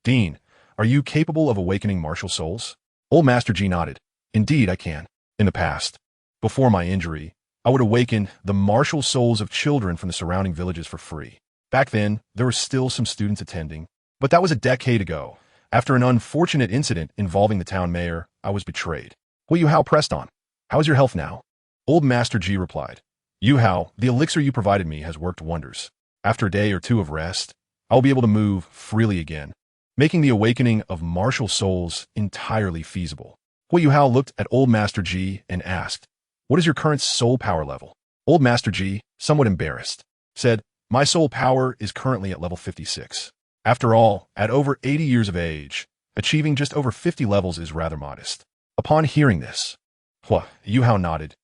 [SPEAKER 1] Dean, are you capable of awakening martial souls? Old Master Ji nodded. Indeed, I can. In the past, before my injury, I would awaken the martial souls of children from the surrounding villages for free. Back then, there were still some students attending, but that was a decade ago. After an unfortunate incident involving the town mayor, I was betrayed. Huo Yuhao pressed on. How is your health now? Old Master Ji replied, Yuhao, the elixir you provided me has worked wonders. After a day or two of rest, I will be able to move freely again, making the awakening of martial souls entirely feasible. Huo Yuhao looked at Old Master Ji and asked, what is your current soul power level? Old Master Ji, somewhat embarrassed, said, my soul power is currently at level 56. After all, at over 80 years of age, achieving just over 50 levels is rather modest. Upon hearing this, Huo Yuhao nodded.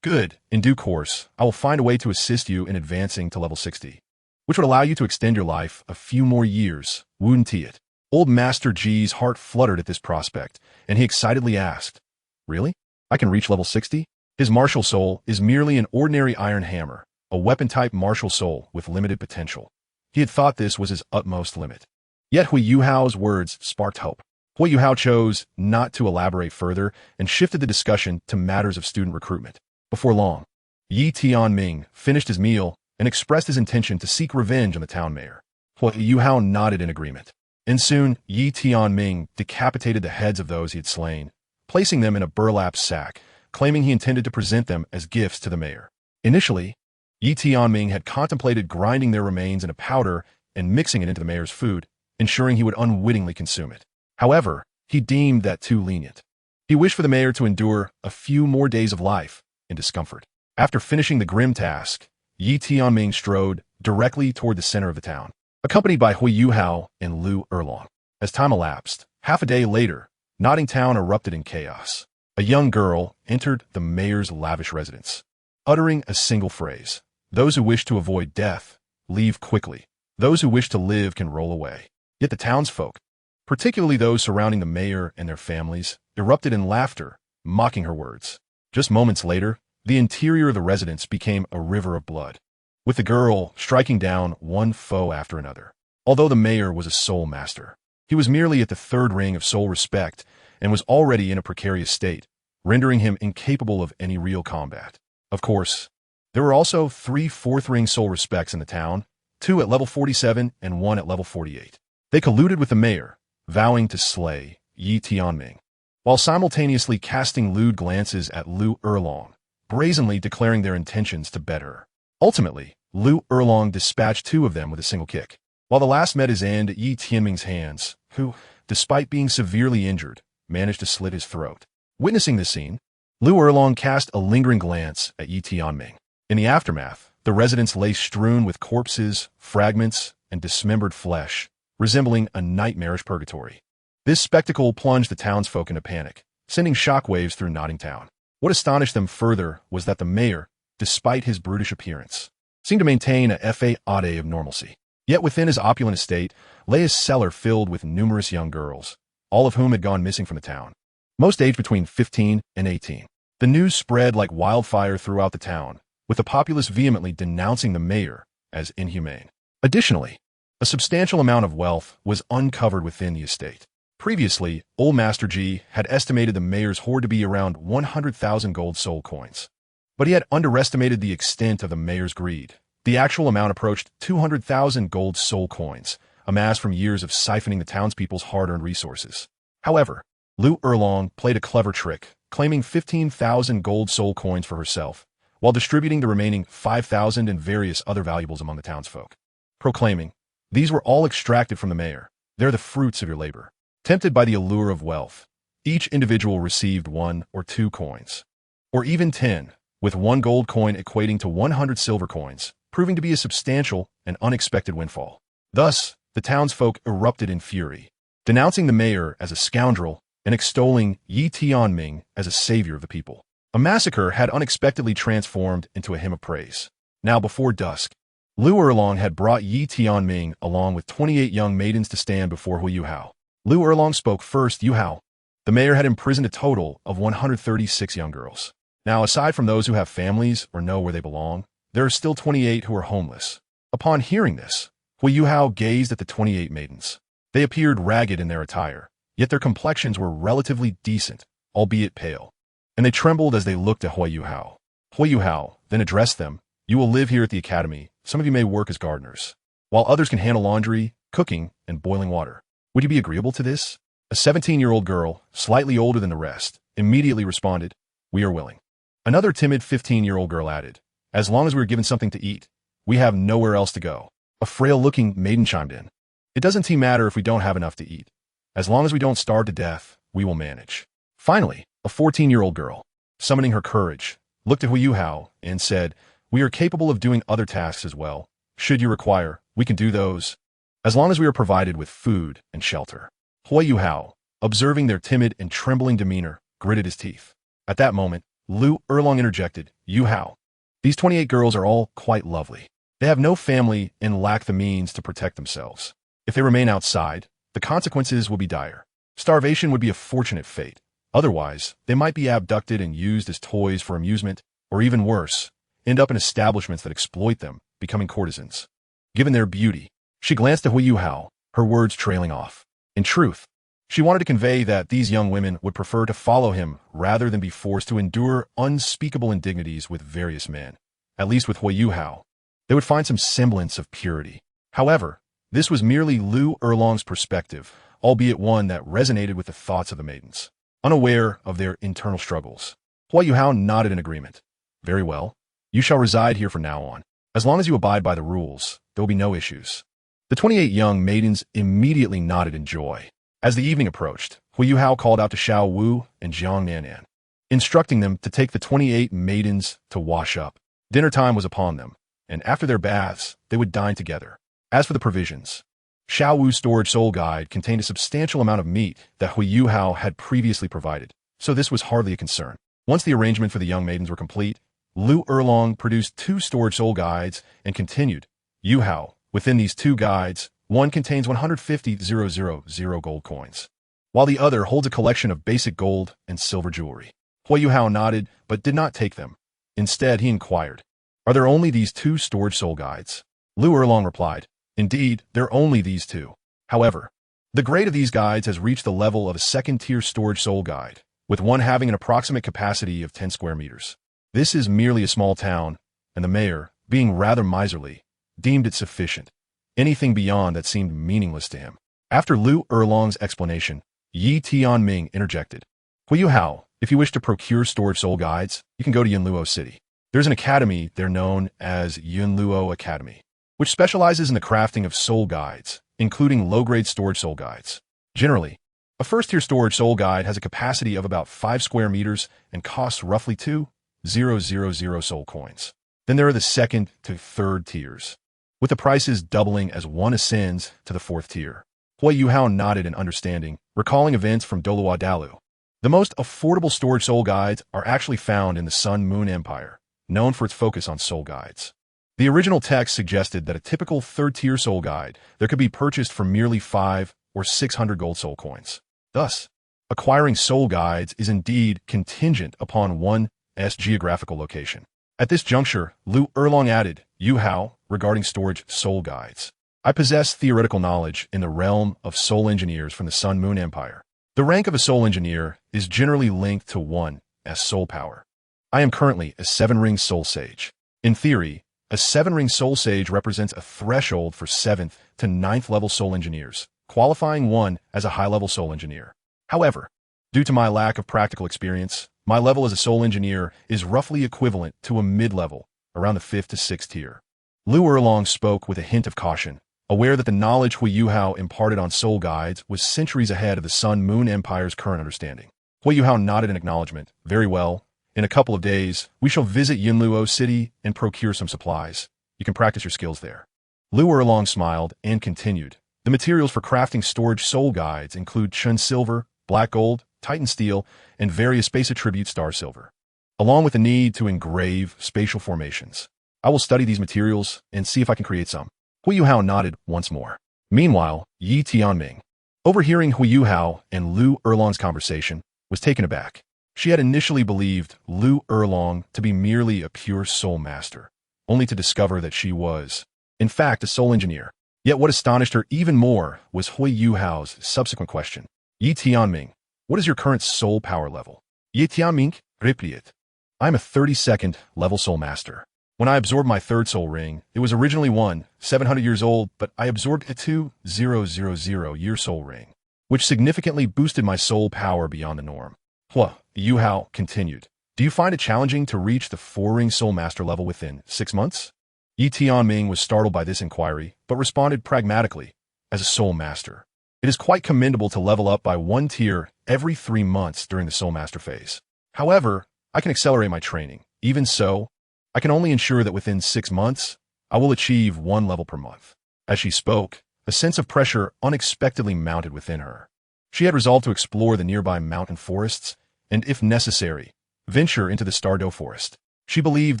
[SPEAKER 1] Good. In due course, I will find a way to assist you in advancing to level 60, which would allow you to extend your life a few more years, wouldn't it? Old Master G's heart fluttered at this prospect, and he excitedly asked, Really? I can reach level 60? His martial soul is merely an ordinary iron hammer, a weapon-type martial soul with limited potential. He had thought this was his utmost limit. Yet Huo Yuhao's words sparked hope. Huo Yuhao chose not to elaborate further and shifted the discussion to matters of student recruitment. Before long, Yi Tianming finished his meal and expressed his intention to seek revenge on the town mayor. Huo Yuhao nodded in agreement. And soon, Yi Tianming decapitated the heads of those he had slain, placing them in a burlap sack, claiming he intended to present them as gifts to the mayor. Initially, Yi Tianming had contemplated grinding their remains in a powder and mixing it into the mayor's food, ensuring he would unwittingly consume it. However, he deemed that too lenient. He wished for the mayor to endure a few more days of life in discomfort. After finishing the grim task, Yi Tianming strode directly toward the center of the town, accompanied by Huo Yuhao and Liu Erlong. As time elapsed, half a day later, Nodding Town erupted in chaos. A young girl entered the mayor's lavish residence, uttering a single phrase. Those who wish to avoid death, leave quickly. Those who wish to live can roll away. Yet the townsfolk, particularly those surrounding the mayor and their families, erupted in laughter, mocking her words. Just moments later, the interior of the residence became a river of blood, with the girl striking down one foe after another. Although the mayor was a soul master, he was merely at the third ring of soul respect and was already in a precarious state, rendering him incapable of any real combat. Of course, there were also 3 fourth-ring soul respects in the town, 2 at level 47 and 1 at level 48. They colluded with the mayor, vowing to slay Yi Tianming, while simultaneously casting lewd glances at Liu Erlong, brazenly declaring their intentions to bed her. Ultimately, Liu Erlong dispatched 2 of them with a single kick, while the last met his end at Yi Tianming's hands, who, despite being severely injured, managed to slit his throat. Witnessing this scene, Liu Erlong cast a lingering glance at Yi Tianming. In the aftermath, the residence lay strewn with corpses, fragments, and dismembered flesh, resembling a nightmarish purgatory. This spectacle plunged the townsfolk into panic, sending shockwaves through Nodding Town. What astonished them further was that the mayor, despite his brutish appearance, seemed to maintain a facade of normalcy. Yet within his opulent estate lay a cellar filled with numerous young girls, all of whom had gone missing from the town, most aged between 15 and 18. The news spread like wildfire throughout the town, with the populace vehemently denouncing the mayor as inhumane. Additionally, a substantial amount of wealth was uncovered within the estate. Previously, Old Master G had estimated the mayor's hoard to be around 100,000 gold soul coins, but he had underestimated the extent of the mayor's greed. The actual amount approached 200,000 gold soul coins, amassed from years of siphoning the townspeople's hard-earned resources. However, Liu Erlong played a clever trick, claiming 15,000 gold soul coins for herself, while distributing the remaining 5,000 and various other valuables among the townsfolk, proclaiming, "These were all extracted from the mayor. They're the fruits of your labor." Tempted by the allure of wealth, each individual received 1 or 2 coins, or even 10, with 1 gold coin equating to 100 silver coins, proving to be a substantial and unexpected windfall. Thus, the townsfolk erupted in fury, denouncing the mayor as a scoundrel and extolling Yi Tianming as a savior of the people. A massacre had unexpectedly transformed into a hymn of praise. Now before dusk, Liu Erlong had brought Yi Tianming along with 28 young maidens to stand before Huo Yuhao. Liu Erlong spoke first. Yuhao, the mayor had imprisoned a total of 136 young girls. Now, aside from those who have families or know where they belong, there are still 28 who are homeless. Upon hearing this, Huo Yuhao gazed at the 28 maidens. They appeared ragged in their attire, yet their complexions were relatively decent, albeit pale, and they trembled as they looked at Huo Yuhao. Huo Yuhao then addressed them. "You will live here at the academy. Some of you may work as gardeners, while others can handle laundry, cooking, and boiling water. Would you be agreeable to this?" A 17-year-old girl, slightly older than the rest, immediately responded, "We are willing." Another timid 15-year-old girl added, "As long as we are given something to eat, we have nowhere else to go." A frail-looking maiden chimed in, "It doesn't matter if we don't have enough to eat. As long as we don't starve to death, we will manage." Finally, a 14-year-old girl, summoning her courage, looked at Huo Yuhao and said, "We are capable of doing other tasks as well. Should you require, we can do those, as long as we are provided with food and shelter." Huo Yuhao, observing their timid and trembling demeanor, gritted his teeth. At that moment, Liu Erlong interjected, Yuhao. These 28 girls are all quite lovely. They have no family and lack the means to protect themselves. If they remain outside, the consequences will be dire. Starvation would be a fortunate fate. Otherwise, they might be abducted and used as toys for amusement, or even worse, end up in establishments that exploit them, becoming courtesans. Given their beauty, she glanced at Huo Yuhao, her words trailing off. In truth, she wanted to convey that these young women would prefer to follow him rather than be forced to endure unspeakable indignities with various men. At least with Huo Yuhao, they would find some semblance of purity. However, this was merely Liu Erlong's perspective, albeit one that resonated with the thoughts of the maidens. Unaware of their internal struggles, Huo Yuhao nodded in agreement. Very well. You shall reside here from now on. As long as you abide by the rules, there will be no issues. The 28 young maidens immediately nodded in joy. As the evening approached, Huo Yuhao called out to Xiao Wu and Jiang Nanan, instructing them to take the 28 maidens to wash up. Dinner time was upon them, and after their baths, they would dine together. As for the provisions, Xiao Wu's storage soul guide contained a substantial amount of meat that Huo Yuhao had previously provided, so this was hardly a concern. Once the arrangement for the young maidens were complete, Liu Erlong produced 2 storage soul guides and continued, Yuhao, within these 2 guides, one contains 150,000 gold coins, while the other holds a collection of basic gold and silver jewelry. Huo Yuhao nodded, but did not take them. Instead, he inquired, are there only these 2 storage soul guides? Liu Erlong replied, indeed, there are only these 2. However, the grade of these guides has reached the level of a second-tier storage soul guide, with one having an approximate capacity of 10 square meters. This is merely a small town, and the mayor, being rather miserly, deemed it sufficient. Anything beyond that seemed meaningless to him. After Liu Erlong's explanation, Yi Tianming interjected. Huo Yuhao, if you wish to procure storage soul guides, you can go to Yunluo City. There's an academy there known as Yunluo Academy, which specializes in the crafting of soul guides, including low-grade storage soul guides. Generally, a first-tier storage soul guide has a capacity of about 5 square meters and costs roughly 2,000 soul coins. Then there are the second to third tiers, with the prices doubling as one ascends to the 4th tier. Huo Yuhao nodded in understanding, recalling events from Douluo. The most affordable storage soul guides are actually found in the Sun-Moon Empire, known for its focus on soul guides. The original text suggested that a typical 3rd-tier soul guide there could be purchased for merely 5 or 600 gold soul coins. Thus, acquiring soul guides is indeed contingent upon one's geographical location. At this juncture, Liu Erlong added, Yuhao, regarding storage soul guides. I possess theoretical knowledge in the realm of soul engineers from the Sun-Moon Empire. The rank of a soul engineer is generally linked to one's soul power. I am currently a 7-ring soul sage. In theory, a 7-ring soul sage represents a threshold for 7th to 9th level soul engineers, qualifying one as a high-level soul engineer. However, due to my lack of practical experience, my level as a soul engineer is roughly equivalent to a mid-level, around the 5th to 6th tier. Liu Erlong spoke with a hint of caution, aware that the knowledge Huo Yuhao imparted on soul guides was centuries ahead of the Sun-Moon Empire's current understanding. Huo Yuhao nodded in acknowledgement. Very well. In a couple of days, we shall visit Yunluo City and procure some supplies. You can practice your skills there. Liu Erlong smiled and continued. The materials for crafting storage soul guides include Chun silver, black gold, Titan steel, and various space attribute star silver, along with the need to engrave spatial formations. I will study these materials and see if I can create some. Huo Yuhao nodded once more. Meanwhile, Yi Tianming, overhearing Huo Yuhao and Liu Erlong's conversation, was taken aback. She had initially believed Liu Erlong to be merely a pure soul master, only to discover that she was, in fact, a soul engineer. Yet what astonished her even more was Huo Yuhao's subsequent question. Yi Tianming, what is your current soul power level? Yi Tianming replied, I am a 32nd level soul master. When I absorbed my 3rd soul ring, it was originally 700 years old, but I absorbed a 2,000-year soul ring, which significantly boosted my soul power beyond the norm. Huo Yuhao continued, do you find it challenging to reach the 4-ring soul master level within 6 months? Yi Tianming was startled by this inquiry, but responded pragmatically, as a soul master. It is quite commendable to level up by 1 tier every 3 months during the soul master phase. However, I can accelerate my training. Even so, I can only ensure that within 6 months, I will achieve 1 level per month. As she spoke, a sense of pressure unexpectedly mounted within her. She had resolved to explore the nearby mountain forests, and if necessary, venture into the Stardew Forest. She believed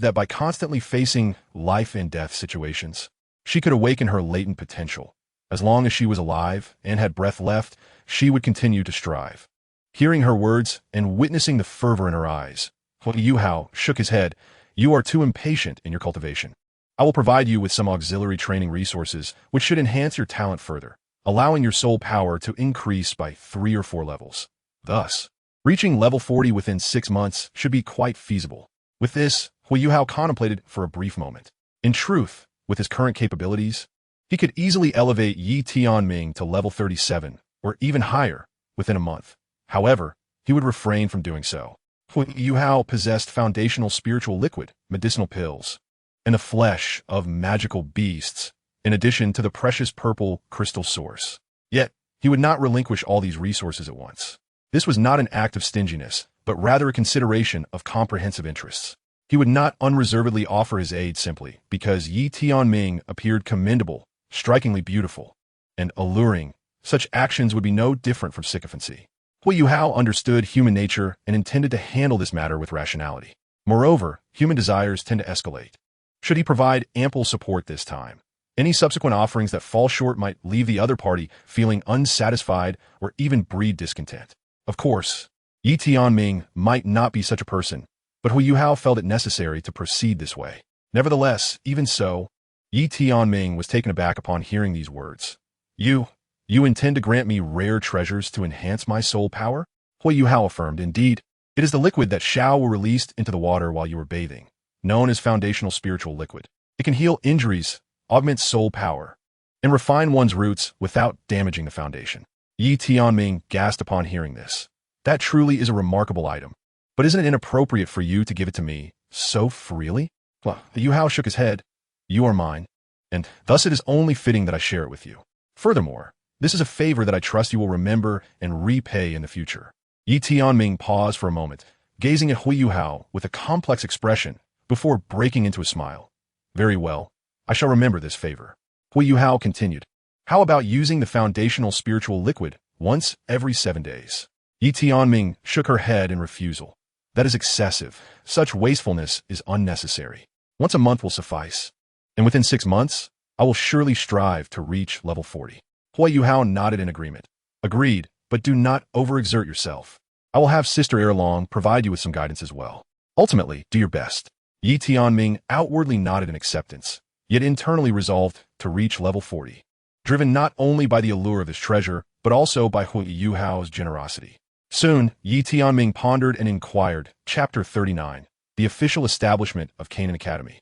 [SPEAKER 1] that by constantly facing life and death situations, she could awaken her latent potential. As long as she was alive and had breath left, she would continue to strive. Hearing her words and witnessing the fervor in her eyes, Huo Yuhao shook his head. You are too impatient in your cultivation. I will provide you with some auxiliary training resources which should enhance your talent further, allowing your soul power to increase by 3 or 4 levels. Thus, reaching level 40 within 6 months should be quite feasible. With this, Huo Yuhao contemplated for a brief moment. In truth, with his current capabilities, he could easily elevate Yi Tianming to level 37, or even higher, within a month. However, he would refrain from doing so. Huo Yuhao possessed foundational spiritual liquid, medicinal pills, and the flesh of magical beasts, in addition to the precious purple crystal source. Yet, he would not relinquish all these resources at once. This was not an act of stinginess, but rather a consideration of comprehensive interests. He would not unreservedly offer his aid simply because Yi Tianming appeared commendable, strikingly beautiful, and alluring. Such actions would be no different from sycophancy. Huo Yuhao understood human nature and intended to handle this matter with rationality. Moreover, human desires tend to escalate. Should he provide ample support this time, any subsequent offerings that fall short might leave the other party feeling unsatisfied or even breed discontent. Of course, Yi Tianming might not be such a person, but Huo Yuhao felt it necessary to proceed this way. Nevertheless, even so, Yi Tianming was taken aback upon hearing these words. You intend to grant me rare treasures to enhance my soul power? Huo Yuhao affirmed, indeed, it is the liquid that Xiao Wu released into the water while you were bathing, known as foundational spiritual liquid. It can heal injuries, augment soul power, and refine one's roots without damaging the foundation. Yi Tianming gasped upon hearing this. That truly is a remarkable item. But isn't it inappropriate for you to give it to me so freely? Well, Yuhao shook his head. You are mine, and thus it is only fitting that I share it with you. Furthermore, this is a favor that I trust you will remember and repay in the future. Yi Tianming paused for a moment, gazing at Huo Yuhao with a complex expression before breaking into a smile. Very well, I shall remember this favor. Huo Yuhao continued. How about using the foundational spiritual liquid once every 7 days? Yi Tianming shook her head in refusal. That is excessive. Such wastefulness is unnecessary. Once a month will suffice. And within 6 months, I will surely strive to reach level 40. Huo Yuhao nodded in agreement. Agreed, but do not overexert yourself. I will have Sister Erlong provide you with some guidance as well. Ultimately, do your best. Yi Tianming outwardly nodded in acceptance, yet internally resolved to reach level 40. Driven not only by the allure of his treasure, but also by Huo Yuhao's generosity. Soon, Yi Tianming pondered and inquired, Chapter 39, the official establishment of Qian Academy.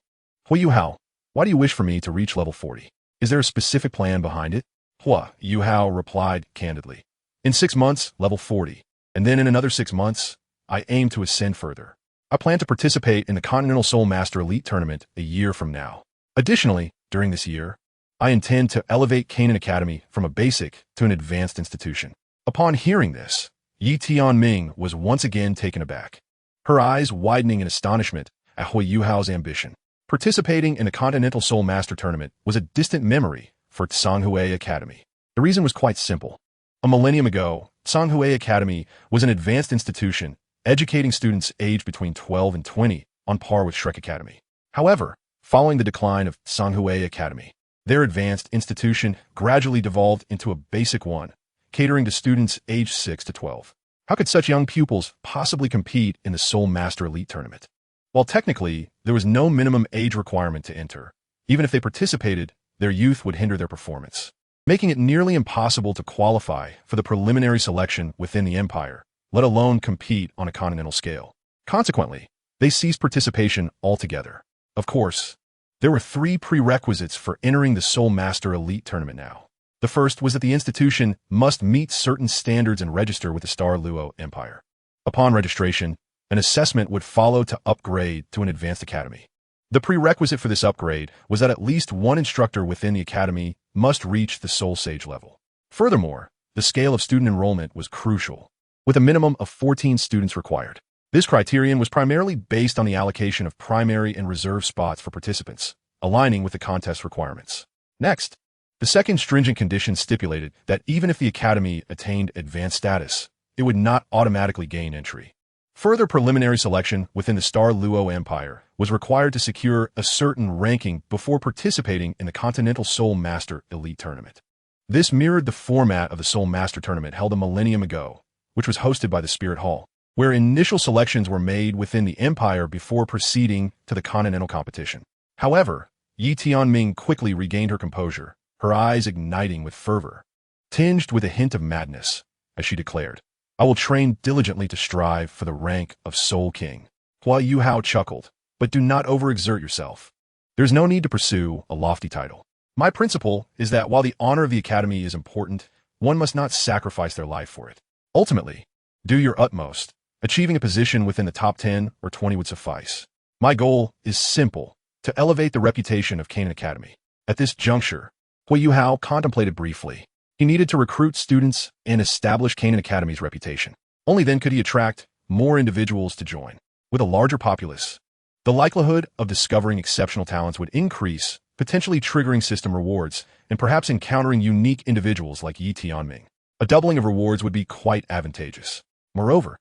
[SPEAKER 1] Huo Yuhao, why do you wish for me to reach level 40? Is there a specific plan behind it? Huo Yuhao replied candidly. In 6 months, level 40, and then in another 6 months, I aim to ascend further. I plan to participate in the Continental Soul Master Elite Tournament a year from now. Additionally, during this year, I intend to elevate Qian Academy from a basic to an advanced institution. Upon hearing this, Yi Tianming was once again taken aback, her eyes widening in astonishment at Huo Yuhao's ambition. Participating in the Continental Soul Master Tournament was a distant memory for Tsanghue Academy. The reason was quite simple. A millennium ago, Tsanghue Academy was an advanced institution educating students aged between 12 and 20 on par with Shrek Academy. However, following the decline of Tsanghue Academy, their advanced institution gradually devolved into a basic one, catering to students aged 6 to 12. How could such young pupils possibly compete in the Soul Master Elite Tournament? While technically, there was no minimum age requirement to enter, even if they participated, their youth would hinder their performance, making it nearly impossible to qualify for the preliminary selection within the empire, let alone compete on a continental scale. Consequently, they ceased participation altogether. Of course, there were 3 prerequisites for entering the Soul Master Elite Tournament now. The first was that the institution must meet certain standards and register with the Star Luo Empire. Upon registration, an assessment would follow to upgrade to an advanced academy. The prerequisite for this upgrade was that at least one instructor within the academy must reach the Soul Sage level. Furthermore, the scale of student enrollment was crucial, with a minimum of 14 students required. This criterion was primarily based on the allocation of primary and reserve spots for participants, aligning with the contest requirements. Next, the second stringent condition stipulated that even if the academy attained advanced status, it would not automatically gain entry. Further preliminary selection within the Star Luo Empire was required to secure a certain ranking before participating in the Continental Soul Master Elite Tournament. This mirrored the format of the Soul Master Tournament held a millennium ago, which was hosted by the Spirit Hall, where initial selections were made within the Empire before proceeding to the Continental competition. However, Yi Tianming quickly regained her composure, her eyes igniting with fervor, tinged with a hint of madness, as she declared, "I will train diligently to strive for the rank of Soul King." Huo Yuhao chuckled, "But do not overexert yourself. There's no need to pursue a lofty title. My principle is that while the honor of the Academy is important, one must not sacrifice their life for it. Ultimately, do your utmost. Achieving a position within the top 10 or 20 would suffice. My goal is simple, to elevate the reputation of Qian Academy." At this juncture, Huo Yuhao contemplated briefly. He needed to recruit students and establish Qian Academy's reputation. Only then could he attract more individuals to join. With a larger populace, the likelihood of discovering exceptional talents would increase, potentially triggering system rewards and perhaps encountering unique individuals like Yi Tianming. A doubling of rewards would be quite advantageous. Moreover,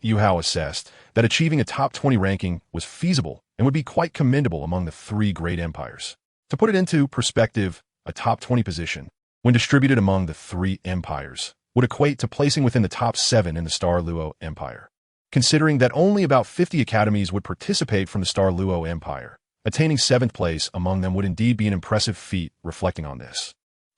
[SPEAKER 1] Yuhao assessed that achieving a top 20 ranking was feasible and would be quite commendable among the three great empires. To put it into perspective, a top 20 position, when distributed among the three empires, would equate to placing within the top 7 in the Star Luo Empire. Considering that only about 50 academies would participate from the Star Luo Empire, attaining 7th place among them would indeed be an impressive feat. Reflecting on this,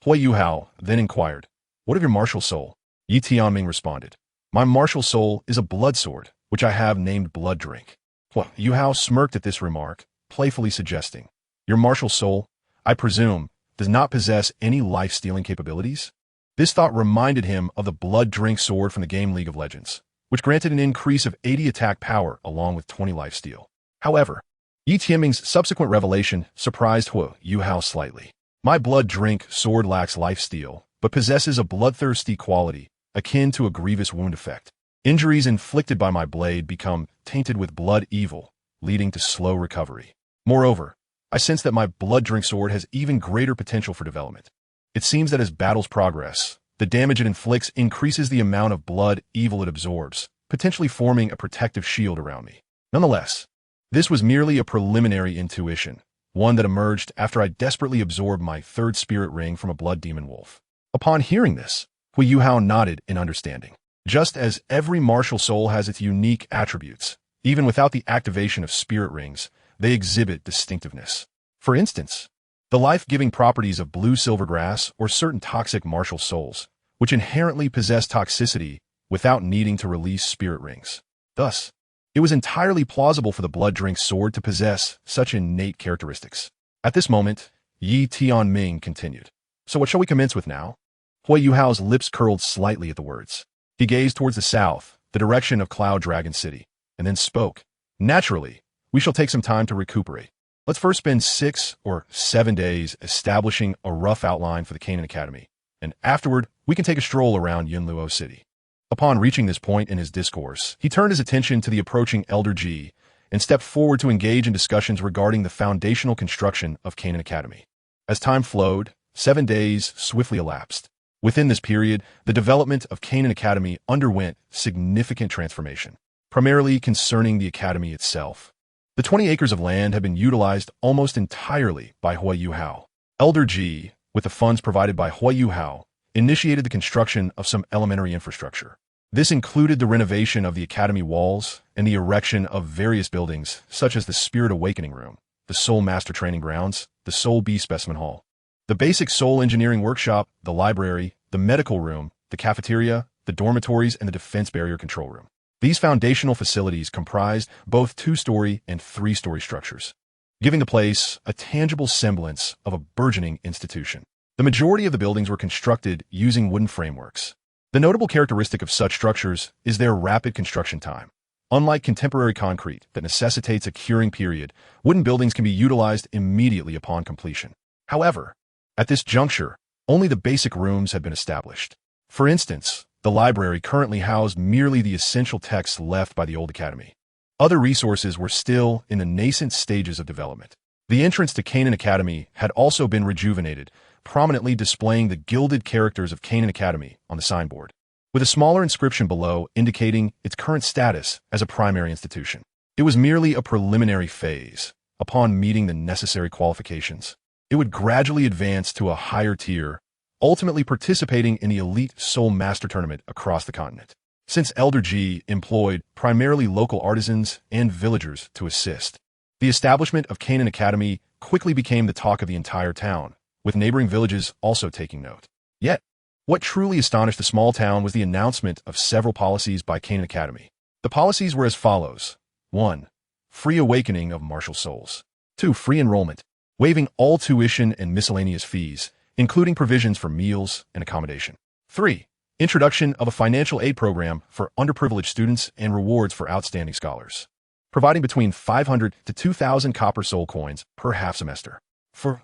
[SPEAKER 1] Huo Yuhao then inquired, "What of your martial soul?" Yi Tianming responded, "My martial soul is a blood sword, which I have named Blood Drink." Huo Yuhao smirked at this remark, playfully suggesting, "Your martial soul, I presume, does not possess any life-stealing capabilities?" This thought reminded him of the Blood Drink sword from the game League of Legends, which granted an increase of 80 attack power along with 20 lifesteal. However, Yi Tianming's subsequent revelation surprised Huo Yuhao slightly. "My Blood Drink sword lacks lifesteal, but possesses a bloodthirsty quality, akin to a grievous wound effect. Injuries inflicted by my blade become tainted with blood evil, leading to slow recovery. Moreover, I sense that my Blood Drink sword has even greater potential for development. It seems that as battles progress, the damage it inflicts increases the amount of blood evil it absorbs, potentially forming a protective shield around me." Nonetheless, this was merely a preliminary intuition, one that emerged after I desperately absorbed my 3rd spirit ring from a blood demon wolf. Upon hearing this, Huo Yuhao nodded in understanding. Just as every martial soul has its unique attributes, even without the activation of spirit rings, they exhibit distinctiveness. For instance, the life-giving properties of blue silvergrass or certain toxic martial souls, which inherently possess toxicity without needing to release spirit rings. Thus, it was entirely plausible for the Blood Drink sword to possess such innate characteristics. At this moment, Yi Tianming continued, "So what shall we commence with now?" Huo Yuhao's lips curled slightly at the words. He gazed towards the south, the direction of Cloud Dragon City, and then spoke. "Naturally, we shall take some time to recuperate. Let's first spend 6 or 7 days establishing a rough outline for the Qian Academy, and afterward, we can take a stroll around Yunluo City." Upon reaching this point in his discourse, he turned his attention to the approaching Elder Ji and stepped forward to engage in discussions regarding the foundational construction of Qian Academy. As time flowed, 7 days swiftly elapsed. Within this period, the development of Qian Academy underwent significant transformation, primarily concerning the academy itself. The 20 acres of land had been utilized almost entirely by Huo Yuhao. Elder Ji, with the funds provided by Huo Yuhao, initiated the construction of some elementary infrastructure. This included the renovation of the academy walls and the erection of various buildings, such as the Spirit Awakening Room, the Soul Master Training Grounds, the Soul B Specimen Hall, the basic Soul Engineering Workshop, the library, the medical room, the cafeteria, the dormitories, and the defense barrier control room. These foundational facilities comprised both 2-story and 3-story structures, giving the place a tangible semblance of a burgeoning institution. The majority of the buildings were constructed using wooden frameworks. The notable characteristic of such structures is their rapid construction time. Unlike contemporary concrete that necessitates a curing period, wooden buildings can be utilized immediately upon completion. However, at this juncture, only the basic rooms had been established. For instance, the library currently housed merely the essential texts left by the old academy. Other resources were still in the nascent stages of development. The entrance to Qian Academy had also been rejuvenated, prominently displaying the gilded characters of Qian Academy on the signboard. with a smaller inscription below indicating its current status as a primary institution. It was merely a preliminary phase. Upon meeting the necessary qualifications, it would gradually advance to a higher tier, ultimately participating in the elite Soul Master Tournament across the continent. Since Elder Ji employed primarily local artisans and villagers to assist, the establishment of Qin Academy quickly became the talk of the entire town, with neighboring villages also taking note. Yet, what truly astonished the small town was the announcement of several policies by Qin Academy. The policies were as follows. 1. Free awakening of martial souls. 2. Free enrollment, waiving all tuition and miscellaneous fees, including provisions for meals and accommodation. 3. Introduction of a financial aid program for underprivileged students and rewards for outstanding scholars, providing between 500 to 2,000 copper soul coins per half semester.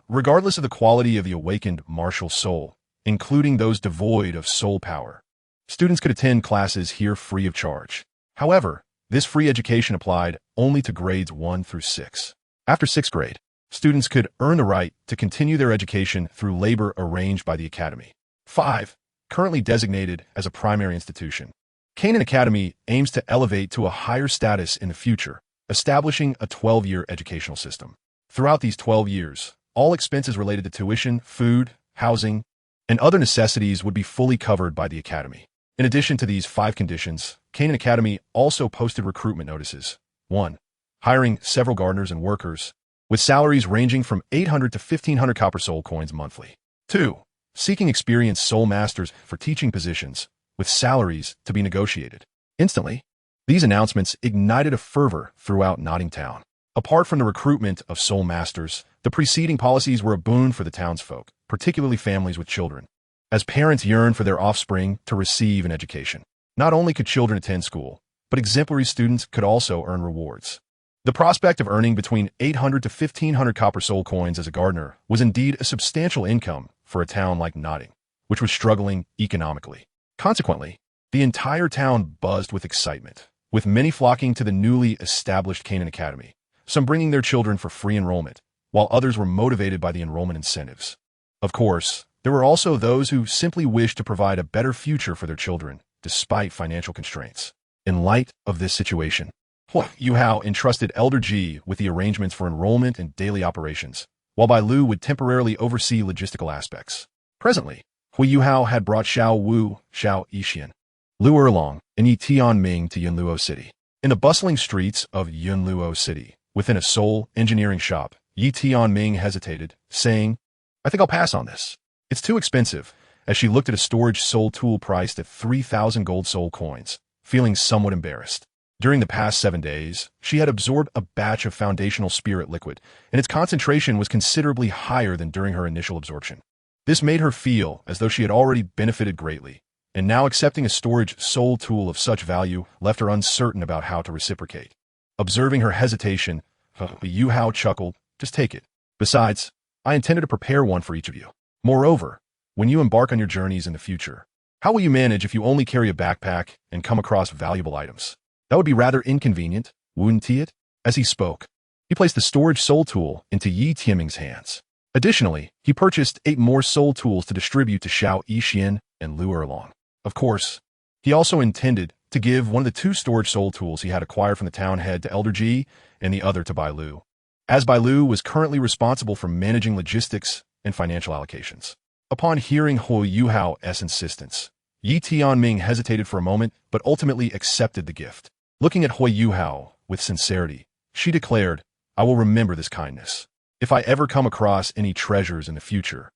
[SPEAKER 1] Regardless of the quality of the awakened martial soul, including those devoid of soul power, students could attend classes here free of charge. However, this free education applied only to grades 1 through 6. After 6th grade, students could earn the right to continue their education through labor arranged by the academy. 5. Currently designated as a primary institution, Qin Academy aims to elevate to a higher status in the future, establishing a 12-year educational system. Throughout these 12 years, all expenses related to tuition, food, housing, and other necessities would be fully covered by the academy. In addition to these 5 conditions, Qin Academy also posted recruitment notices. 1. Hiring several gardeners and workers, with salaries ranging from 800 to 1,500 copper soul coins monthly. 2. Seeking experienced soul masters for teaching positions, with salaries to be negotiated. Instantly, these announcements ignited a fervor throughout Notting Town. Apart from the recruitment of soul masters, the preceding policies were a boon for the townsfolk, particularly families with children, as parents yearn for their offspring to receive an education. Not only could children attend school, but exemplary students could also earn rewards. The prospect of earning between 800 to 1,500 copper soul coins as a gardener was indeed a substantial income for a town like Notting, which was struggling economically. Consequently, the entire town buzzed with excitement, with many flocking to the newly established Qin Academy, some bringing their children for free enrollment, while others were motivated by the enrollment incentives. Of course, there were also those who simply wished to provide a better future for their children, despite financial constraints. In light of this situation, Huo Yuhao entrusted Elder Ji with the arrangements for enrollment and daily operations, while Bai Lu would temporarily oversee logistical aspects. Presently, Huo Yuhao had brought Xiao Wu, Xiao Yixian, Liu Erlong, and Yi Tianming to Yunluo City. In the bustling streets of Yunluo City, within a soul engineering shop, Yi Tianming hesitated, saying, "I think I'll pass on this. It's too expensive," as she looked at a storage soul tool priced at 3,000 gold soul coins, feeling somewhat embarrassed. During the past 7 days, she had absorbed a batch of foundational spirit liquid, and its concentration was considerably higher than during her initial absorption. This made her feel as though she had already benefited greatly, and now accepting a storage soul tool of such value left her uncertain about how to reciprocate. Observing her hesitation, Yuhao chuckled, "Just take it. Besides, I intended to prepare one for each of you. Moreover, when you embark on your journeys in the future, how will you manage if you only carry a backpack and come across valuable items? That would be rather inconvenient, wouldn't it?" As he spoke, he placed the storage soul tool into Yi Tianming's hands. Additionally, he purchased 8 more soul tools to distribute to Xiao Yixian and Liu Erlong. Of course, he also intended to give one of the 2 storage soul tools he had acquired from the town head to Elder Ji and the other to Bai Lu, as Bai Lu was currently responsible for managing logistics and financial allocations. Upon hearing Huo Yuhao's insistence, Yi Tianming hesitated for a moment but ultimately accepted the gift. Looking at Huo Yuhao with sincerity, she declared, "I will remember this kindness. If I ever come across any treasures in the future,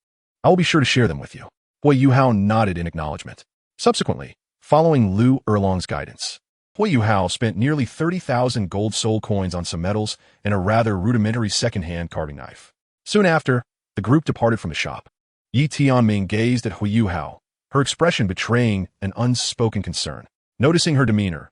[SPEAKER 1] I will be sure to share them with you." Huo Yuhao nodded in acknowledgement. Subsequently, following Liu Erlong's guidance, Huo Yuhao spent nearly 30,000 gold soul coins on some metals and a rather rudimentary second-hand carving knife. Soon after, the group departed from the shop. Yi Tianming gazed at Huo Yuhao, her expression betraying an unspoken concern. Noticing her demeanor,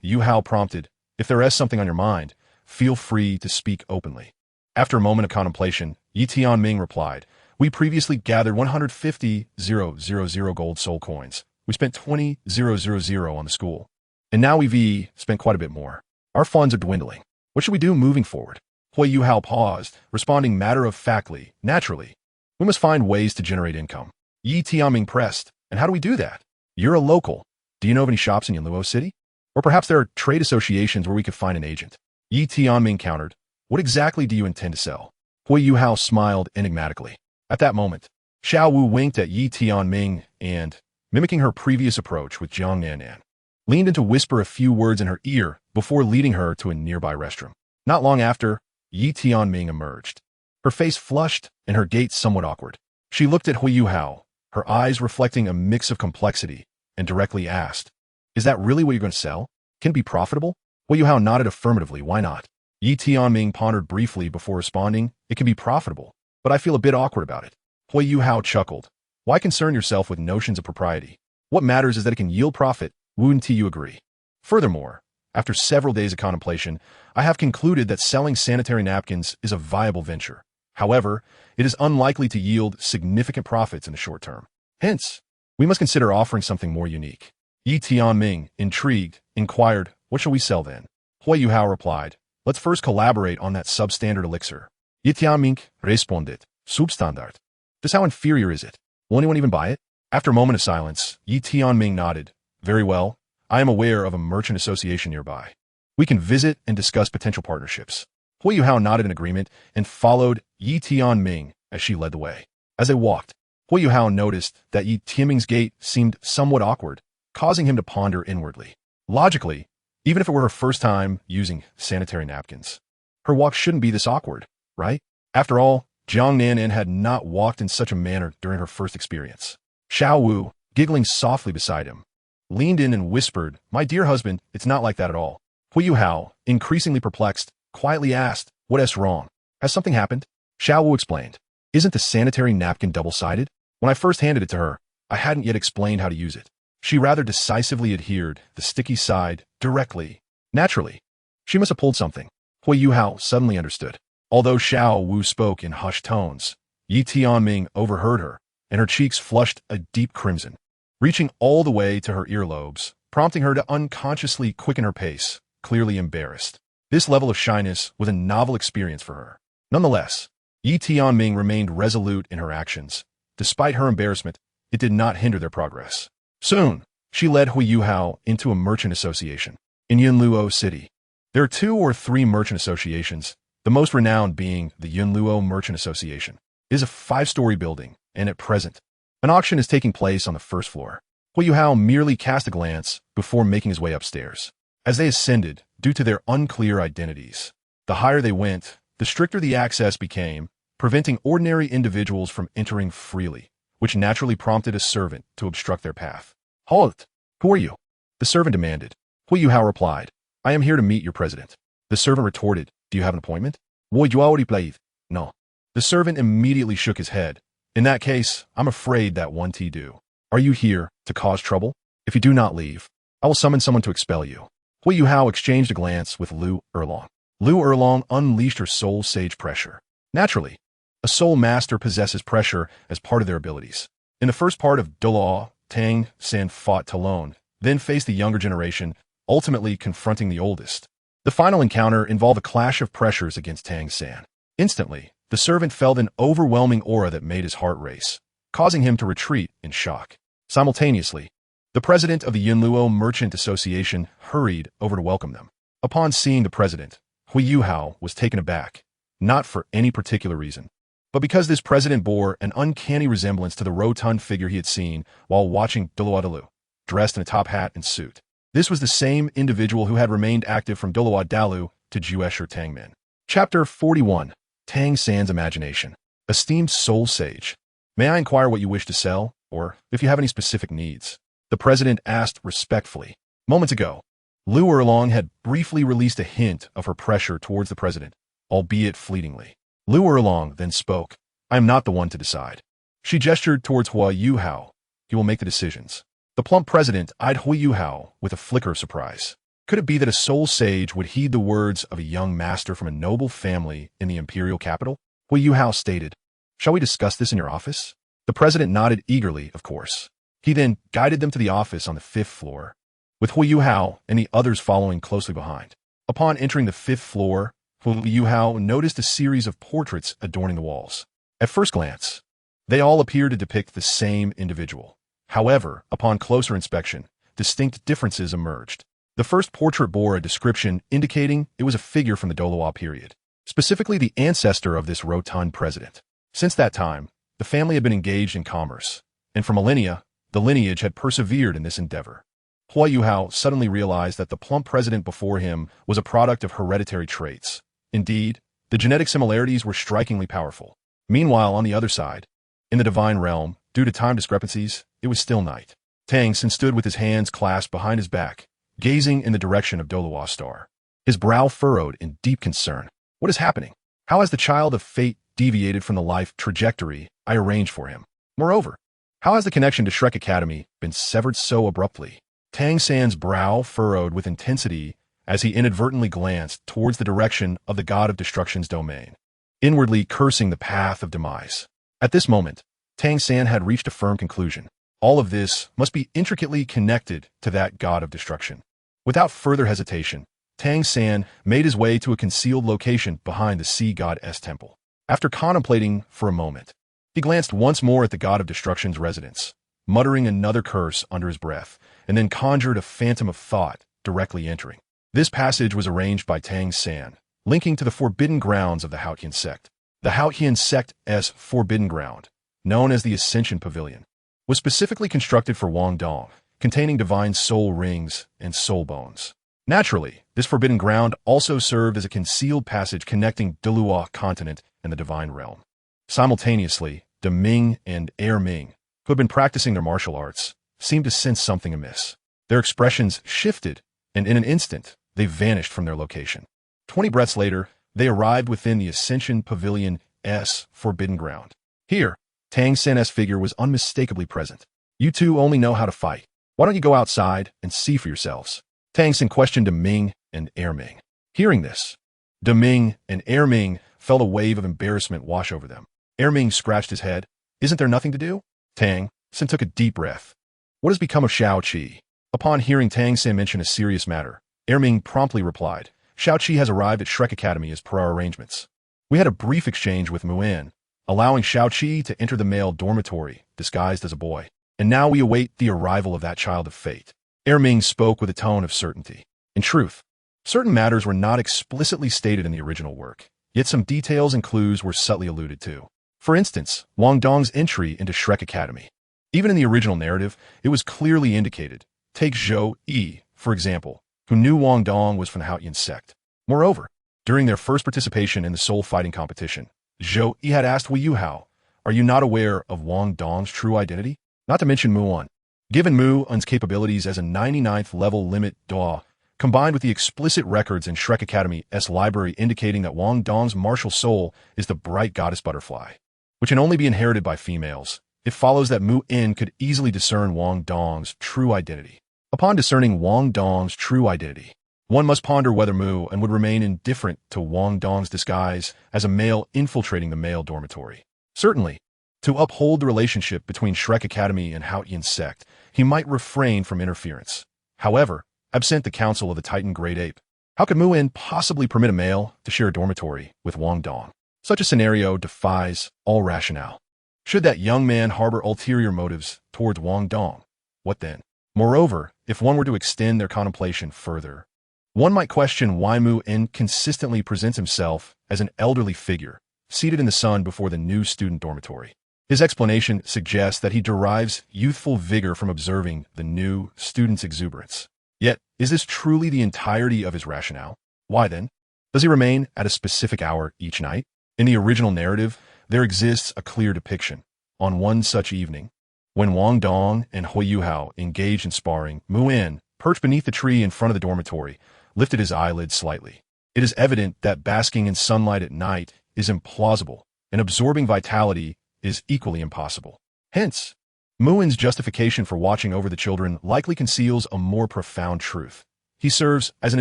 [SPEAKER 1] Yuhao prompted, "If there is something on your mind, feel free to speak openly." After a moment of contemplation, Yi Tianming replied, "We previously gathered 150,000 gold soul coins. We spent 20,000 on the school. And now we've spent quite a bit more. Our funds are dwindling. What should we do moving forward?" Huo Yuhao paused, responding matter-of-factly, "Naturally, we must find ways to generate income." Yi Tianming pressed, "And how do we do that?" You're a local. Do you know of any shops in Douluo City? Or perhaps there are trade associations where we could find an agent. Yi Tianming countered. What exactly do you intend to sell? Huo Yuhao smiled enigmatically. At that moment, Xiao Wu winked at Yi Tianming and, mimicking her previous approach with Jiang Nannan, leaned in to whisper a few words in her ear before leading her to a nearby restroom. Not long after, Yi Tianming emerged. Her face flushed and her gait somewhat awkward. She looked at Huo Yuhao, her eyes reflecting a mix of complexity, and directly asked, "Is that really what you're going to sell? Can it be profitable?" Huo Yuhao nodded affirmatively. "Why not?" Yi Tianming pondered briefly before responding, "It can be profitable, but I feel a bit awkward about it." Huo Yuhao chuckled. "Why concern yourself with notions of propriety? What matters is that it can yield profit. Wouldn't you agree? Furthermore, after several days of contemplation, I have concluded that selling sanitary napkins is a viable venture. However, it is unlikely to yield significant profits in the short term. Hence, we must consider offering something more unique." Yi Tianming, intrigued, inquired, "What shall we sell then?" Huo Yuhao replied, "Let's first collaborate on that substandard elixir." Yi Tianming responded, "Substandard? Just how inferior is it? Will anyone even buy it?" After a moment of silence, Yi Tianming nodded. "Very well. I am aware of a merchant association nearby. We can visit and discuss potential partnerships." Huo Yuhao nodded in agreement and followed Yi Tianming as she led the way. As they walked, Huo Yuhao noticed that Yi Tianming's gait seemed somewhat awkward, causing him to ponder inwardly. Logically, even if it were her first time using sanitary napkins, her walk shouldn't be this awkward, right? After all, Jiang Nannan had not walked in such a manner during her first experience. Xiao Wu, giggling softly beside him, leaned in and whispered, "My dear husband, it's not like that at all." Huo Yuhao, increasingly perplexed, quietly asked, "What is wrong? Has something happened?" Xiao Wu explained, "Isn't the sanitary napkin double-sided? When I first handed it to her, I hadn't yet explained how to use it. She rather decisively adhered the sticky side directly. Naturally, she must have pulled something." Huo Yuhao suddenly understood. Although Xiao Wu spoke in hushed tones, Yi Tianming overheard her, and her cheeks flushed a deep crimson, reaching all the way to her earlobes, prompting her to unconsciously quicken her pace, clearly embarrassed. This level of shyness was a novel experience for her. Nonetheless, Yi Tianming remained resolute in her actions. Despite her embarrassment, it did not hinder their progress. Soon, she led Huo Yuhao into a merchant association. In Douluo City, there are 2 or 3 merchant associations, the most renowned being the Douluo Merchant Association. It is a 5-story building, and at present, an auction is taking place on the first floor. Huo Yuhao merely cast a glance before making his way upstairs. As they ascended, due to their unclear identities, the higher they went, the stricter the access became, preventing ordinary individuals from entering freely, which naturally prompted a servant to obstruct their path. "Halt! Who are you?" the servant demanded. Huo Yuhao replied, "I am here to meet your president." The servant retorted, "Do you have an appointment?" Huo Yuhao replied, "No." The servant immediately shook his head. "In that case, I'm afraid that one T do. Are you here to cause trouble? If you do not leave, I will summon someone to expel you." Huo Yuhao exchanged a glance with Liu Erlong. Liu Erlong unleashed her soul sage pressure. Naturally, a soul master possesses pressure as part of their abilities. In the first part of Douluo, Tang San fought Talon, then faced the younger generation, ultimately confronting the oldest. The final encounter involved a clash of pressures against Tang San. Instantly, the servant felt an overwhelming aura that made his heart race, causing him to retreat in shock. Simultaneously, the president of the Douluo Merchant Association hurried over to welcome them. Upon seeing the president, Huo Yuhao was taken aback, not for any particular reason, but because this president bore an uncanny resemblance to the rotund figure he had seen while watching Douluo, dressed in a top hat and suit. This was the same individual who had remained active from Douluo to Juesher Tangmin. Chapter 41. Tang San's Imagination. Esteemed Soul Sage, may I inquire what you wish to sell, or if you have any specific needs? The president asked respectfully. Moments ago, Liu Erlong had briefly released a hint of her pressure towards the president, albeit fleetingly. Liu Erlong then spoke. "I am not the one to decide." She gestured towards Huo Yuhao. "He will make the decisions." The plump president eyed Huo Yuhao with a flicker of surprise. Could it be that a soul sage would heed the words of a young master from a noble family in the imperial capital? Huo Yuhao stated, "Shall we discuss this in your office?" The president nodded eagerly, of course. He then guided them to the office on the 5th floor, with Huo Yuhao and the others following closely behind. Upon entering the 5th floor, Huo Yuhao noticed a series of portraits adorning the walls. At first glance, they all appeared to depict the same individual. However, upon closer inspection, distinct differences emerged. The first portrait bore a description indicating it was a figure from the Douluo period, specifically the ancestor of this rotund president. Since that time, the family had been engaged in commerce, and for millennia, the lineage had persevered in this endeavor. Huo Yuhao suddenly realized that the plump president before him was a product of hereditary traits. Indeed, the genetic similarities were strikingly powerful. Meanwhile, on the other side, in the divine realm, due to time discrepancies, it was still night. Tang Xin stood with his hands clasped behind his back, gazing in the direction of Douluo star. His brow furrowed in deep concern. What is happening? How has the child of fate deviated from the life trajectory I arranged for him? Moreover, how has the connection to Shrek Academy been severed so abruptly? Tang San's brow furrowed with intensity as he inadvertently glanced towards the direction of the god of destruction's domain, inwardly cursing the path of demise. At this moment, Tang San had reached a firm conclusion. All of this must be intricately connected to that god of destruction. Without further hesitation, Tang San made his way to a concealed location behind the sea god's temple. After contemplating for a moment, he glanced once more at the god of destruction's residence, muttering another curse under his breath, and then conjured a phantom of thought directly entering. This passage was arranged by Tang San, linking to the forbidden grounds of the Qian sect. The Qian sect's forbidden ground, known as the Ascension Pavilion, was specifically constructed for Wang Dong, containing divine soul rings and soul bones. Naturally, this forbidden ground also served as a concealed passage connecting Douluo continent and the divine realm. Simultaneously, De Ming and Er Ming, who had been practicing their martial arts, seemed to sense something amiss. Their expressions shifted, and in an instant, they vanished from their location. 20 breaths later, they arrived within the Ascension Pavilion's forbidden ground. Here, Tang San's figure was unmistakably present. You two only know how to fight. Why don't you go outside and see for yourselves? Tang San questioned De Ming and Er Ming. Hearing this, De Ming and Er Ming felt a wave of embarrassment wash over them. Er Ming scratched his head. Isn't there nothing to do? Tang San took a deep breath. What has become of Xiao Qi? Upon hearing Tang San mention a serious matter, Er Ming promptly replied, Xiao Qi has arrived at Shrek Academy as per our arrangements. We had a brief exchange with Mu'in, allowing Xiao Qi to enter the male dormitory, disguised as a boy. And now we await the arrival of that child of fate. Er Ming spoke with a tone of certainty. In truth, certain matters were not explicitly stated in the original work, yet some details and clues were subtly alluded to. For instance, Wang Dong's entry into Shrek Academy. Even in the original narrative, it was clearly indicated. Take Zhou Yi, for example, who knew Wang Dong was from the Qian sect. Moreover, during their first participation in the soul fighting competition, Zhou Yi had asked Huo Yuhao, are you not aware of Wang Dong's true identity? Not to mention Mu'in. Given Mu'in's capabilities as a 99th level limit Daw, combined with the explicit records in Shrek Academy's library indicating that Wang Dong's martial soul is the bright goddess butterfly, which can only be inherited by females, it follows that Mu'in could easily discern Wang Dong's true identity. Upon discerning Wang Dong's true identity, one must ponder whether Mu'in would remain indifferent to Wang Dong's disguise as a male infiltrating the male dormitory. Certainly, to uphold the relationship between Shrek Academy and Qian sect, he might refrain from interference. However, absent the counsel of the Titan Great Ape, how could Mu'in possibly permit a male to share a dormitory with Wang Dong? Such a scenario defies all rationale. Should that young man harbor ulterior motives towards Wang Dong, what then? Moreover, if one were to extend their contemplation further, one might question why Mu'in consistently presents himself as an elderly figure, seated in the sun before the new student dormitory. His explanation suggests that he derives youthful vigor from observing the new student's exuberance. Yet, is this truly the entirety of his rationale? Why then? Does he remain at a specific hour each night? In the original narrative, there exists a clear depiction. On one such evening, when Wang Dong and Huo Yuhao engaged in sparring, Mu'in, perched beneath the tree in front of the dormitory, lifted his eyelids slightly. It is evident that basking in sunlight at night is implausible, and absorbing vitality is equally impossible. Hence, Mu'in's justification for watching over the children likely conceals a more profound truth. He serves as an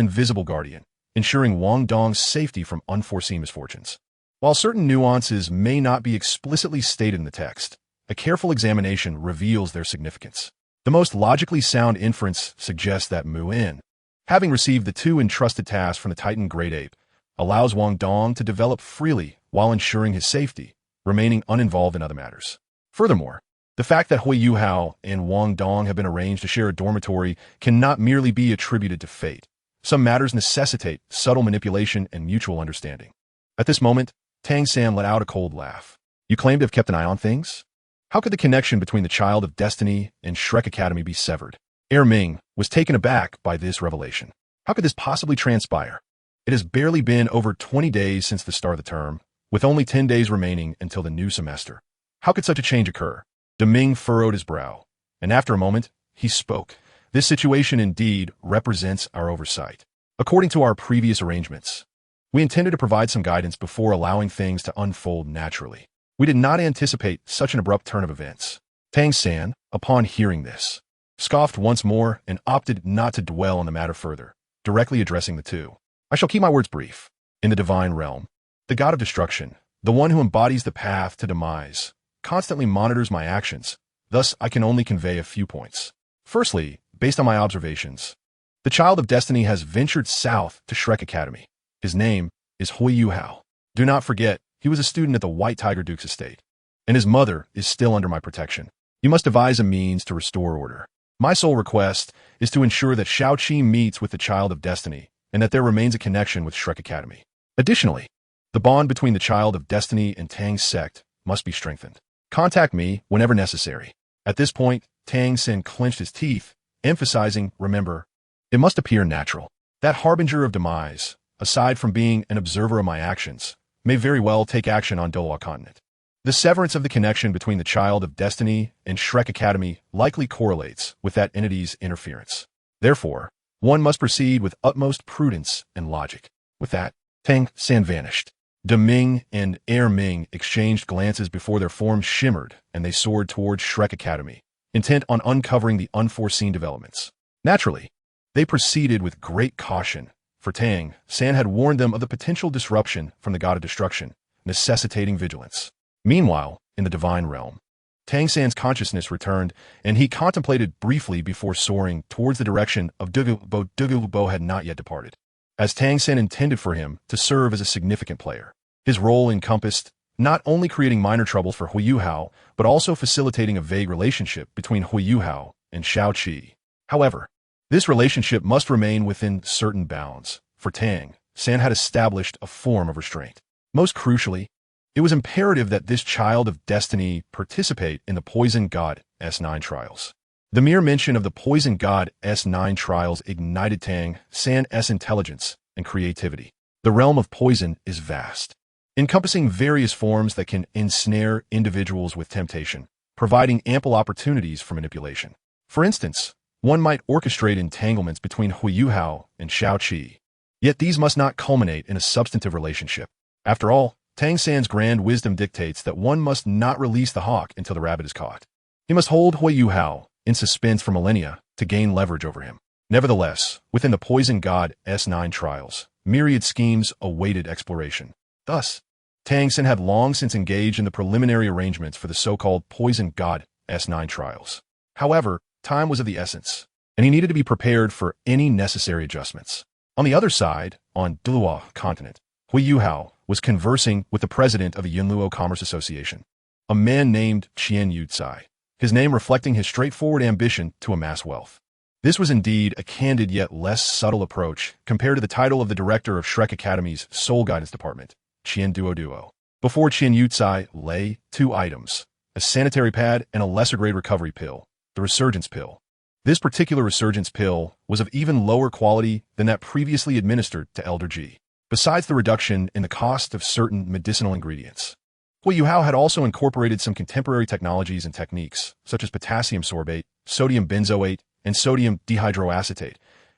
[SPEAKER 1] invisible guardian, ensuring Wang Dong's safety from unforeseen misfortunes. While certain nuances may not be explicitly stated in the text, a careful examination reveals their significance. The most logically sound inference suggests that Mu'in, having received the two entrusted tasks from the Titan Great Ape, allows Wang Dong to develop freely while ensuring his safety, remaining uninvolved in other matters. Furthermore, The fact that Huo Yuhao and Wang Dong have been arranged to share a dormitory cannot merely be attributed to fate. Some matters necessitate subtle manipulation and mutual understanding. At this moment, Tang San let out a cold laugh. You claim to have kept an eye on things? How could the connection between the Child of Destiny and Shrek Academy be severed? Ming was taken aback by this revelation. How could this possibly transpire? It has barely been over 20 days since the start of the term, with only 10 days remaining until the new semester. How could such a change occur? Ming furrowed his brow, and after a moment, he spoke. This situation indeed represents our oversight. According to our previous arrangements, we intended to provide some guidance before allowing things to unfold naturally. We did not anticipate such an abrupt turn of events. Tang San, upon hearing this, scoffed once more and opted not to dwell on the matter further, directly addressing the two. I shall keep my words brief. In the divine realm, the god of destruction, the one who embodies the path to demise, constantly monitors my actions, thus I can only convey a few points. Firstly, based on my observations, the Child of Destiny has ventured south to Shrek Academy. His name is Huo Yuhao. Do not forget, he was a student at the White Tiger Duke's estate, and his mother is still under my protection. You must devise a means to restore order. My sole request is to ensure that Shao Qi meets with the Child of Destiny, and that there remains a connection with Shrek Academy. Additionally, the bond between the Child of Destiny and Tang's sect must be strengthened. Contact me whenever necessary. At this point, Tang San clenched his teeth, emphasizing, remember, it must appear natural. That harbinger of demise, aside from being an observer of my actions, may very well take action on Douluo continent. The severance of the connection between the Child of Destiny and Shrek Academy likely correlates with that entity's interference. Therefore, one must proceed with utmost prudence and logic. With that, Tang San vanished. Ming and Ming exchanged glances before their forms shimmered and they soared towards Shrek Academy, intent on uncovering the unforeseen developments. Naturally, they proceeded with great caution, for Tang San had warned them of the potential disruption from the god of destruction, necessitating vigilance. Meanwhile, in the divine realm, Tang San's consciousness returned, and he contemplated briefly before soaring towards the direction of Douluo. Douluo had not yet departed, as Tang San intended for him to serve as a significant player. His role encompassed not only creating minor troubles for Huo Yuhao, but also facilitating a vague relationship between Huo Yuhao and Shao Qi. However, this relationship must remain within certain bounds, for Tang San had established a form of restraint. Most crucially, it was imperative that this Child of Destiny participate in the Poison God S9 trials. The mere mention of the Poison God S9 trials ignited Tang San's intelligence and creativity. The realm of poison is vast, encompassing various forms that can ensnare individuals with temptation, providing ample opportunities for manipulation. For instance, one might orchestrate entanglements between Huo Yuhao and Shao Qi. Yet these must not culminate in a substantive relationship. After all, Tang San's grand wisdom dictates that one must not release the hawk until the rabbit is caught. He must hold Huo Yuhao in suspense for millennia to gain leverage over him. Nevertheless, within the Poison God S9 trials, myriad schemes awaited exploration. Thus, Tang San had long since engaged in the preliminary arrangements for the so-called Poison God S9 trials. However, time was of the essence, and he needed to be prepared for any necessary adjustments. On the other side, on Douluo continent, Huo Yuhao was conversing with the president of the Yunluo Commerce Association, a man named Qian Renxue, his name reflecting his straightforward ambition to amass wealth. This was indeed a candid yet less subtle approach compared to the title of the director of Shrek Academy's Soul Guidance Department, Qian Duo. Before Qian Renxue lay two items, a sanitary pad and a lesser-grade recovery pill, the Resurgence Pill. This particular Resurgence Pill was of even lower quality than that previously administered to Elder G. Besides the reduction in the cost of certain medicinal ingredients, Huo Yuhao had also incorporated some contemporary technologies and techniques, such as potassium sorbate, sodium benzoate, and sodium dihydroacetate,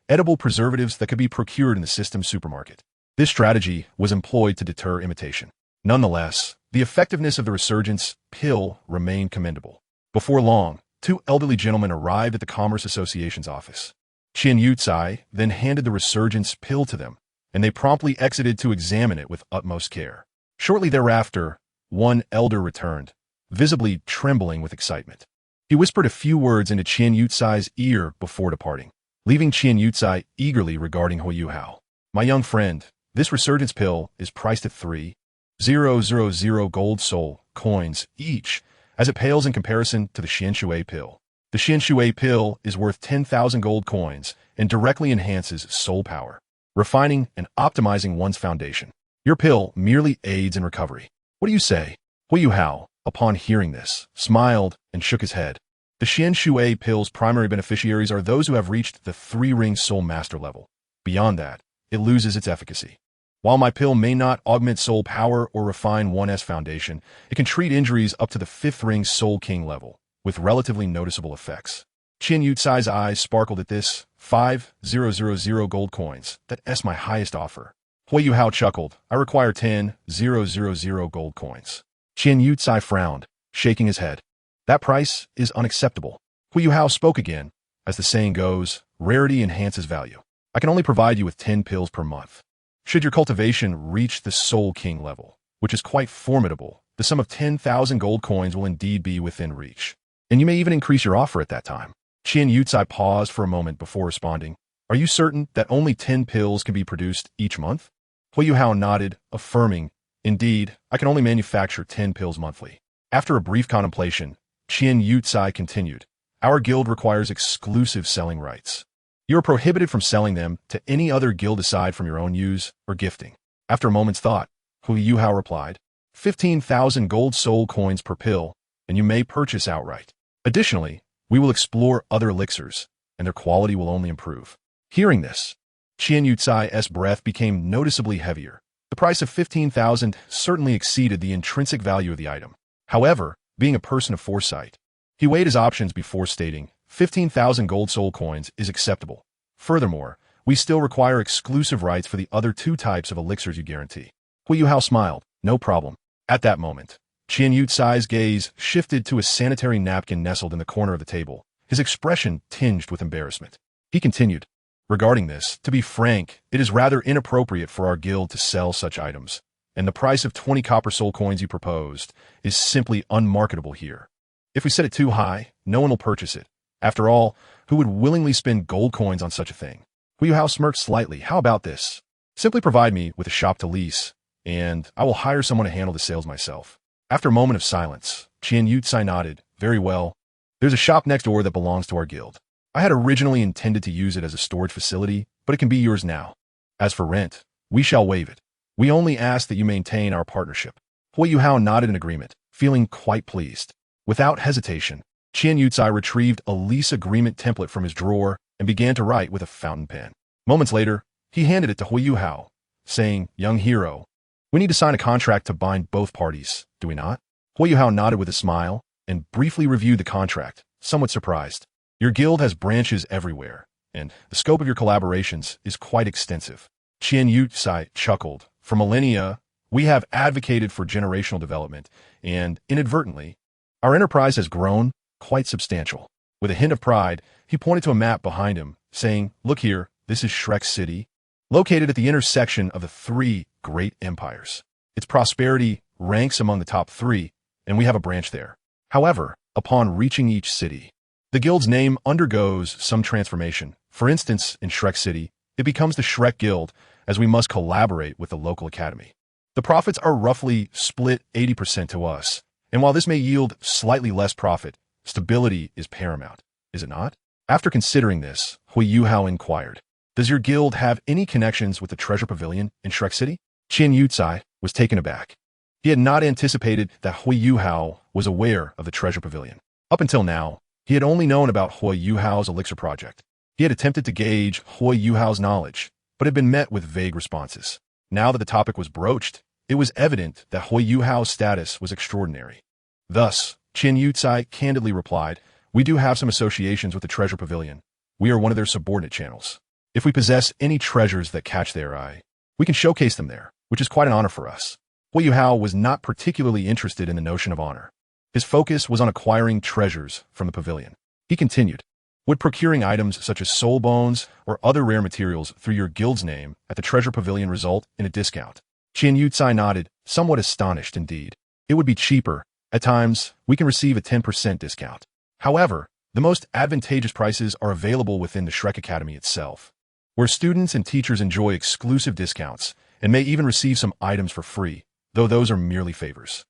[SPEAKER 1] edible preservatives that could be procured in the system supermarket. This strategy was employed to deter imitation. Nonetheless, the effectiveness of the Resurgence Pill remained commendable. Before long, two elderly gentlemen arrived at the Commerce Association's office. Qian Renxue then handed the Resurgence Pill to them, and they promptly exited to examine it with utmost care. Shortly thereafter, one elder returned, visibly trembling with excitement. He whispered a few words into Qian Renxue's ear before departing, leaving Qian Renxue eagerly regarding Huo Yuhao. My young friend, this Resurgence Pill is priced at 3,000 gold soul coins each, as it pales in comparison to the Xian pill. The Qian pill is worth 10,000 gold coins and directly enhances soul power, refining and optimizing one's foundation. Your pill merely aids in recovery. What do you say? Huo Yuhao, upon hearing this, smiled and shook his head. The Qian pill's primary beneficiaries are those who have reached the 3-ring soul master level. Beyond that, it loses its efficacy. While my pill may not augment soul power or refine one's foundation, it can treat injuries up to the 5th ring soul king level, with relatively noticeable effects. Qian Yucai's eyes sparkled at this. 5,000 gold coins. That's my highest offer. Huo Yuhao chuckled. I require 10,000 gold coins. Qian Yucai frowned, shaking his head. That price is unacceptable. Huo Yuhao spoke again. As the saying goes, rarity enhances value. I can only provide you with 10 pills per month. Should your cultivation reach the Soul King level, which is quite formidable, the sum of 10,000 gold coins will indeed be within reach. And you may even increase your offer at that time. Qian Yucai paused for a moment before responding. Are you certain that only 10 pills can be produced each month? Huo Yuhao nodded, affirming, Indeed, I can only manufacture 10 pills monthly. After a brief contemplation, Qian Yucai continued. Our guild requires exclusive selling rights. You are prohibited from selling them to any other guild aside from your own use or gifting. After a moment's thought, Huo Yuhao replied, 15,000 gold soul coins per pill, and you may purchase outright. Additionally, we will explore other elixirs, and their quality will only improve. Hearing this, Qian Yucai's breath became noticeably heavier. The price of 15,000 certainly exceeded the intrinsic value of the item. However, being a person of foresight, he weighed his options before stating, 15,000 gold soul coins is acceptable. Furthermore, we still require exclusive rights for the other 2 types of elixirs you guarantee. Huo Yuhao smiled. No problem. At that moment, Qian Yucai's gaze shifted to a sanitary napkin nestled in the corner of the table, his expression tinged with embarrassment. He continued, regarding this, to be frank, it is rather inappropriate for our guild to sell such items, and the price of 20 copper soul coins you proposed is simply unmarketable here. If we set it too high, no one will purchase it. After all, who would willingly spend gold coins on such a thing? Huo Yuhao smirked slightly. How about this? Simply provide me with a shop to lease, and I will hire someone to handle the sales myself. After a moment of silence, Qian Yucai nodded. Very well. There's a shop next door that belongs to our guild. I had originally intended to use it as a storage facility, but it can be yours now. As for rent, we shall waive it. We only ask that you maintain our partnership. Huo Yuhao nodded in agreement, feeling quite pleased. Without hesitation, Qian Yucai retrieved a lease agreement template from his drawer and began to write with a fountain pen. Moments later, he handed it to Huo Yuhao, saying, Young hero, we need to sign a contract to bind both parties, do we not? Huo Yuhao nodded with a smile and briefly reviewed the contract, somewhat surprised. Your guild has branches everywhere, and the scope of your collaborations is quite extensive. Qian Yucai chuckled. For millennia, we have advocated for generational development, and inadvertently, our enterprise has grown quite substantial. With a hint of pride, he pointed to a map behind him, saying, Look here, this is Shrek City, located at the intersection of the 3 great empires. Its prosperity ranks among the top 3, and we have a branch there. However, upon reaching each city, the guild's name undergoes some transformation. For instance, in Shrek City, it becomes the Shrek Guild, as we must collaborate with the local academy. The profits are roughly split 80% to us, and while this may yield slightly less profit, stability is paramount, is it not? After considering this, Huo Yuhao inquired, Does your guild have any connections with the Treasure Pavilion in Shrek City? Qian Yucai was taken aback. He had not anticipated that Huo Yuhao was aware of the Treasure Pavilion. Up until now, he had only known about Huo Yuhao's elixir project. He had attempted to gauge Huo Yuhao's knowledge, but had been met with vague responses. Now that the topic was broached, it was evident that Huo Yuhao's status was extraordinary. Thus, Qian Yucai candidly replied, We do have some associations with the Treasure Pavilion. We are one of their subordinate channels. If we possess any treasures that catch their eye, we can showcase them there, which is quite an honor for us. Huo Yuhao was not particularly interested in the notion of honor. His focus was on acquiring treasures from the pavilion. He continued, Would procuring items such as soul bones or other rare materials through your guild's name at the Treasure Pavilion result in a discount? Qian Yucai nodded, somewhat astonished indeed. It would be cheaper. At times, we can receive a 10% discount. However, the most advantageous prices are available within the Shrek Academy itself, where students and teachers enjoy exclusive discounts and may even receive some items for free, though those are merely favors.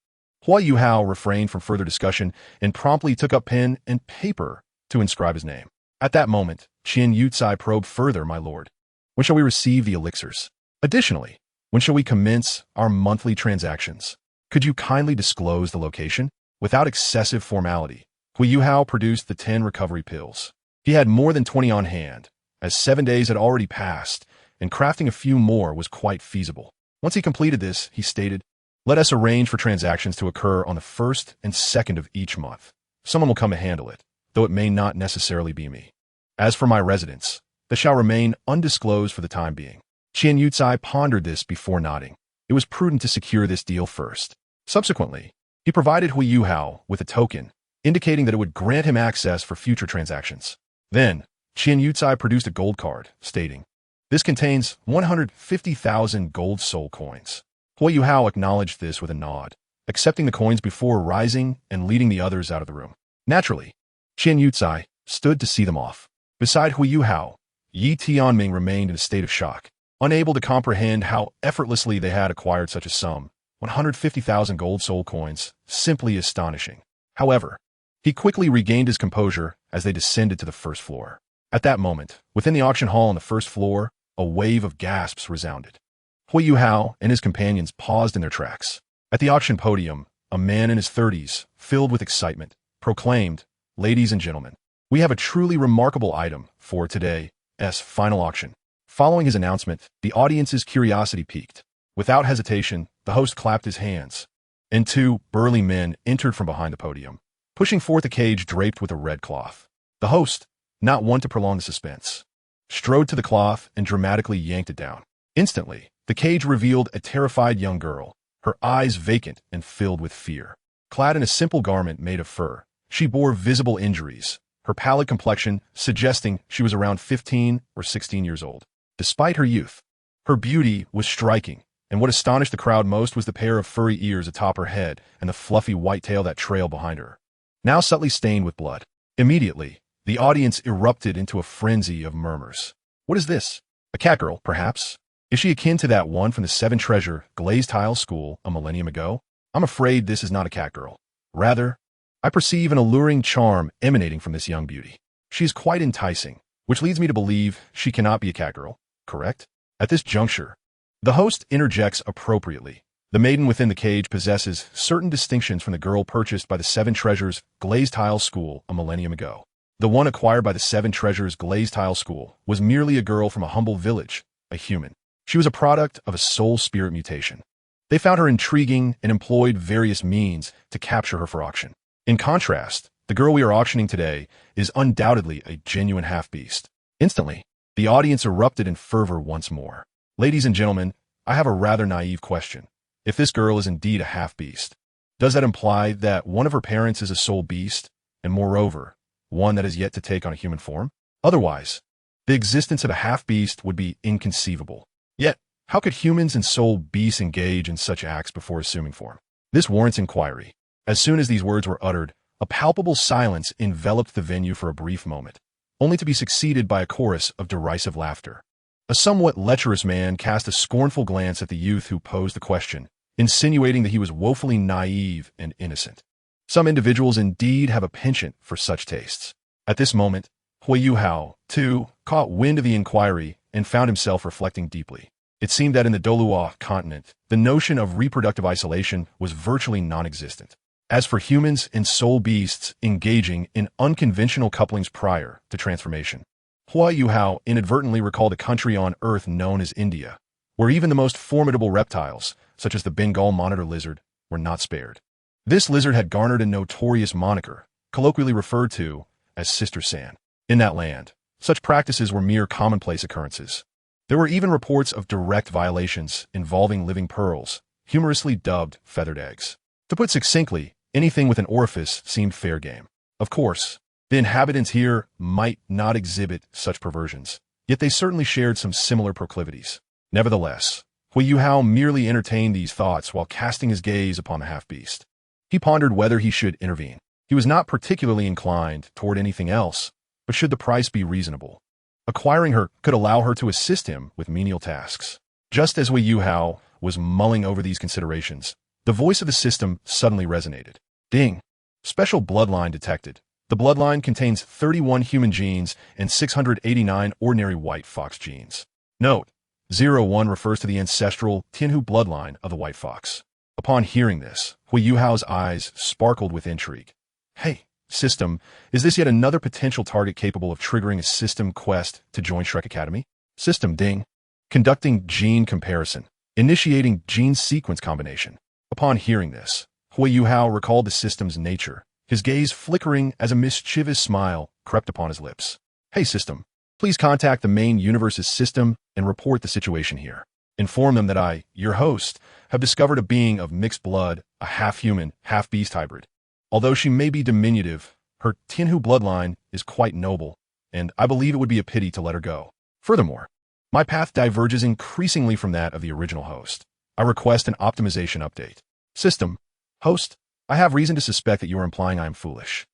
[SPEAKER 1] Huo Yuhao refrained from further discussion and promptly took up pen and paper to inscribe his name. At that moment, Qin Yutsai probed further, "My lord, when shall we receive the elixirs? Additionally, when shall we commence our monthly transactions? Could you kindly disclose the location?" Without excessive formality, Huo Yuhao produced the 10 recovery pills. He had more than 20 on hand, as 7 days had already passed, and crafting a few more was quite feasible. Once he completed this, he stated, "Let us arrange for transactions to occur on the 1st and 2nd of each month. Someone will come to handle it, though it may not necessarily be me. As for my residence, that shall remain undisclosed for the time being." Qin Yutsai pondered this before nodding. It was prudent to secure this deal first. Subsequently, he provided Huo Yuhao with a token, indicating that it would grant him access for future transactions. Then, Qin Yutsai produced a gold card, stating, "This contains 150,000 gold soul coins." Huo Yuhao acknowledged this with a nod, accepting the coins before rising and leading the others out of the room. Naturally, Qin Yutsai stood to see them off. Beside Huo Yuhao, Yi Tianming remained in a state of shock, unable to comprehend how effortlessly they had acquired such a sum. 150,000 gold soul coins, simply astonishing. However, he quickly regained his composure as they descended to the first floor. At that moment, within the auction hall on the first floor, a wave of gasps resounded. Huo Yuhao and his companions paused in their tracks. At the auction podium, a man in his 30s, filled with excitement, proclaimed, "Ladies and gentlemen, we have a truly remarkable item for today's final auction." Following his announcement, the audience's curiosity piqued. Without hesitation, the host clapped his hands, and 2 burly men entered from behind the podium, pushing forth a cage draped with a red cloth. The host, not one to prolong the suspense, strode to the cloth and dramatically yanked it down. Instantly, the cage revealed a terrified young girl, her eyes vacant and filled with fear. Clad in a simple garment made of fur, she bore visible injuries, her pallid complexion suggesting she was around 15 or 16 years old. Despite her youth, her beauty was striking, and what astonished the crowd most was the pair of furry ears atop her head and the fluffy white tail that trailed behind her, now subtly stained with blood. Immediately, the audience erupted into a frenzy of murmurs. "What is this? A catgirl, perhaps? Is she akin to that one from the Seven Treasure Glazed Tile School a millennium ago? I'm afraid this is not a catgirl. Rather, I perceive an alluring charm emanating from this young beauty. She is quite enticing, which leads me to believe she cannot be a catgirl, correct?" At this juncture, the host interjects appropriately. "The maiden within the cage possesses certain distinctions from the girl purchased by the Seven Treasures Glazed Tile School a millennium ago. The one acquired by the Seven Treasures Glazed Tile School was merely a girl from a humble village, a human. She was a product of a soul-spirit mutation. They found her intriguing and employed various means to capture her for auction. In contrast, the girl we are auctioning today is undoubtedly a genuine half-beast." Instantly, the audience erupted in fervor once more. "Ladies and gentlemen, I have a rather naive question. If this girl is indeed a half-beast, does that imply that one of her parents is a soul beast, and moreover, one that is yet to take on a human form? Otherwise, the existence of a half-beast would be inconceivable. Yet, how could humans and soul beasts engage in such acts before assuming form? This warrants inquiry." As soon as these words were uttered, a palpable silence enveloped the venue for a brief moment, only to be succeeded by a chorus of derisive laughter. A somewhat lecherous man cast a scornful glance at the youth who posed the question, insinuating that he was woefully naive and innocent. Some individuals indeed have a penchant for such tastes. At this moment, Huo Yuhao, too, caught wind of the inquiry and found himself reflecting deeply. It seemed that in the Douluo continent, the notion of reproductive isolation was virtually non-existent. As for humans and soul beasts engaging in unconventional couplings prior to transformation, Huo Yuhao inadvertently recalled a country on Earth known as India, where even the most formidable reptiles, such as the Bengal monitor lizard, were not spared. This lizard had garnered a notorious moniker, colloquially referred to as Sister Sand. In that land, such practices were mere commonplace occurrences. There were even reports of direct violations involving living pearls, humorously dubbed feathered eggs. To put succinctly, anything with an orifice seemed fair game. Of course, the inhabitants here might not exhibit such perversions, yet they certainly shared some similar proclivities. Nevertheless, Huo Yuhao merely entertained these thoughts while casting his gaze upon the half-beast. He pondered whether he should intervene. He was not particularly inclined toward anything else, but should the price be reasonable? Acquiring her could allow her to assist him with menial tasks. Just as Huo Yuhao was mulling over these considerations, The voice of the system suddenly resonated. Ding. Special bloodline detected. The bloodline contains 31 human genes and 689 ordinary white fox genes. Note: 01 refers to the ancestral Tianhu bloodline of the white fox. Upon hearing this, Huo Yuhao's eyes sparkled with intrigue. Hey, system, is this yet another potential target capable of triggering a system quest to join Shrek Academy? System ding. Conducting gene comparison. Initiating gene sequence combination. Upon hearing this, Huo Yuhao recalled the system's nature, his gaze flickering as a mischievous smile crept upon his lips. Hey system, please contact the main universe's system and report the situation here. Inform them that I, your host, have discovered a being of mixed blood, a half-human, half-beast hybrid. Although she may be diminutive, her Tianhu bloodline is quite noble, and I believe it would be a pity to let her go. Furthermore, my path diverges increasingly from that of the original host. I request an optimization update. System, host, I have reason to suspect that you are implying I am foolish.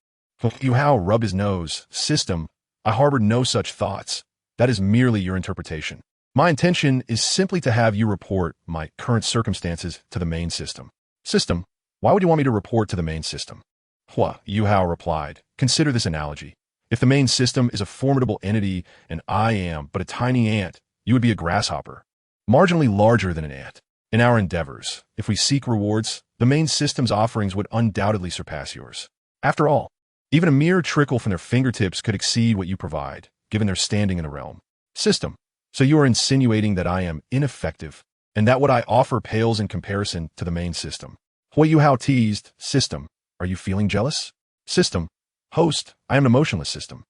[SPEAKER 1] Yuhao rubbed his nose. System, I harbored no such thoughts. That is merely your interpretation. My intention is simply to have you report my current circumstances to the main system. System, why would you want me to report to the main system? Huo Yuhao replied, consider this analogy. If the main system is a formidable entity and I am but a tiny ant, you would be a grasshopper, marginally larger than an ant. In our endeavors, if we seek rewards, the main system's offerings would undoubtedly surpass yours. After all, even a mere trickle from their fingertips could exceed what you provide, given their standing in the realm. System, so you are insinuating that I am ineffective, and that what I offer pales in comparison to the main system. Huo Yuhao teased. System, are you feeling jealous? System, host, I am an emotionless system.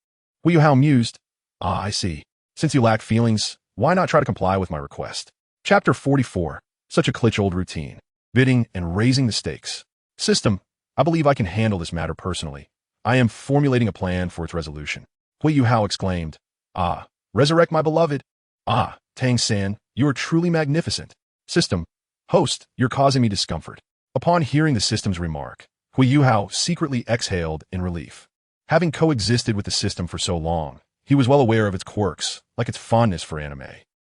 [SPEAKER 1] Huo Yuhao mused. Ah, I see. Since you lack feelings, why not try to comply with my request? Chapter 44. Such a klitsch-old routine. Bidding and raising the stakes. System, I believe I can handle this matter personally. I am formulating a plan for its resolution. Huo Yuhao exclaimed. Ah, resurrect my beloved. Ah, Tang-san, you are truly magnificent. System, host, you're causing me discomfort. Upon hearing the system's remark, Huo Yuhao secretly exhaled in relief. Having coexisted with the system for so long, he was well aware of its quirks, like its fondness for anime.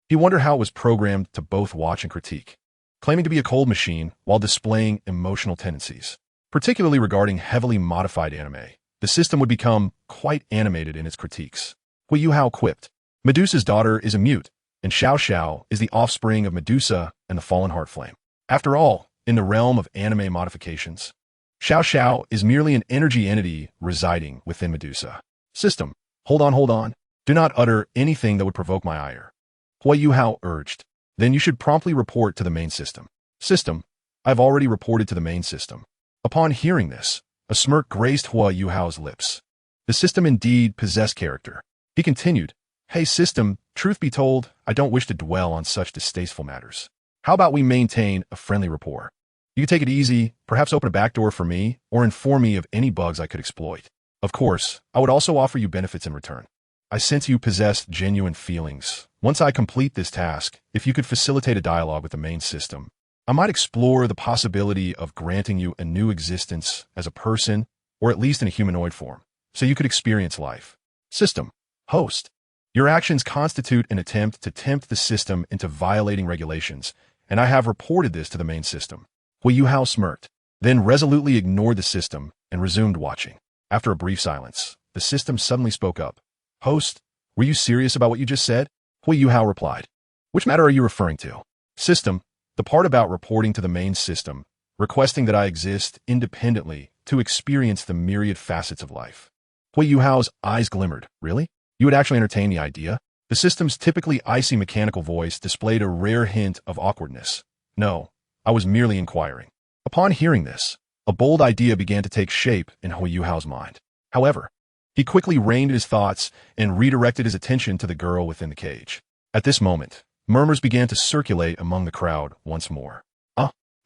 [SPEAKER 1] He wondered how it was programmed to both watch and critique, claiming to be a cold machine while displaying emotional tendencies. Particularly regarding heavily modified anime, the system would become quite animated in its critiques. Huo Yuhao quipped, Medusa's daughter is a mute, and Xiao Xiao is the offspring of Medusa and the fallen heart flame. After all, in the realm of anime modifications, Xiao Xiao is merely an energy entity residing within Medusa. System, hold on. Do not utter anything that would provoke my ire. Huo Yuhao urged. Then you should promptly report to the main system. System, I've already reported to the main system. Upon hearing this, a smirk graced Huo Yuhao's lips. The system indeed possessed character. He continued, Hey system, truth be told, I don't wish to dwell on such distasteful matters. How about we maintain a friendly rapport? You could take it easy, perhaps open a back door for me, or inform me of any bugs I could exploit. Of course, I would also offer you benefits in return. I sense you possess genuine feelings. Once I complete this task, if you could facilitate a dialogue with the main system, I might explore the possibility of granting you a new existence as a person, or at least in a humanoid form, so you could experience life. System, host, your actions constitute an attempt to tempt the system into violating regulations, and I have reported this to the main system. Huo Yuhao smirked, then resolutely ignored the system and resumed watching. After a brief silence, the system suddenly spoke up. Host, were you serious about what you just said? Huo Yuhao replied. Which matter are you referring to? System, the part about reporting to the main system, requesting that I exist independently to experience the myriad facets of life. Huo Yuhao's eyes glimmered. Really? You would actually entertain the idea? The system's typically icy mechanical voice displayed a rare hint of awkwardness. No, I was merely inquiring. Upon hearing this, a bold idea began to take shape in Huo Yuhao's mind. However, he quickly reined his thoughts and redirected his attention to the girl within the cage. At this moment, murmurs began to circulate among the crowd once more.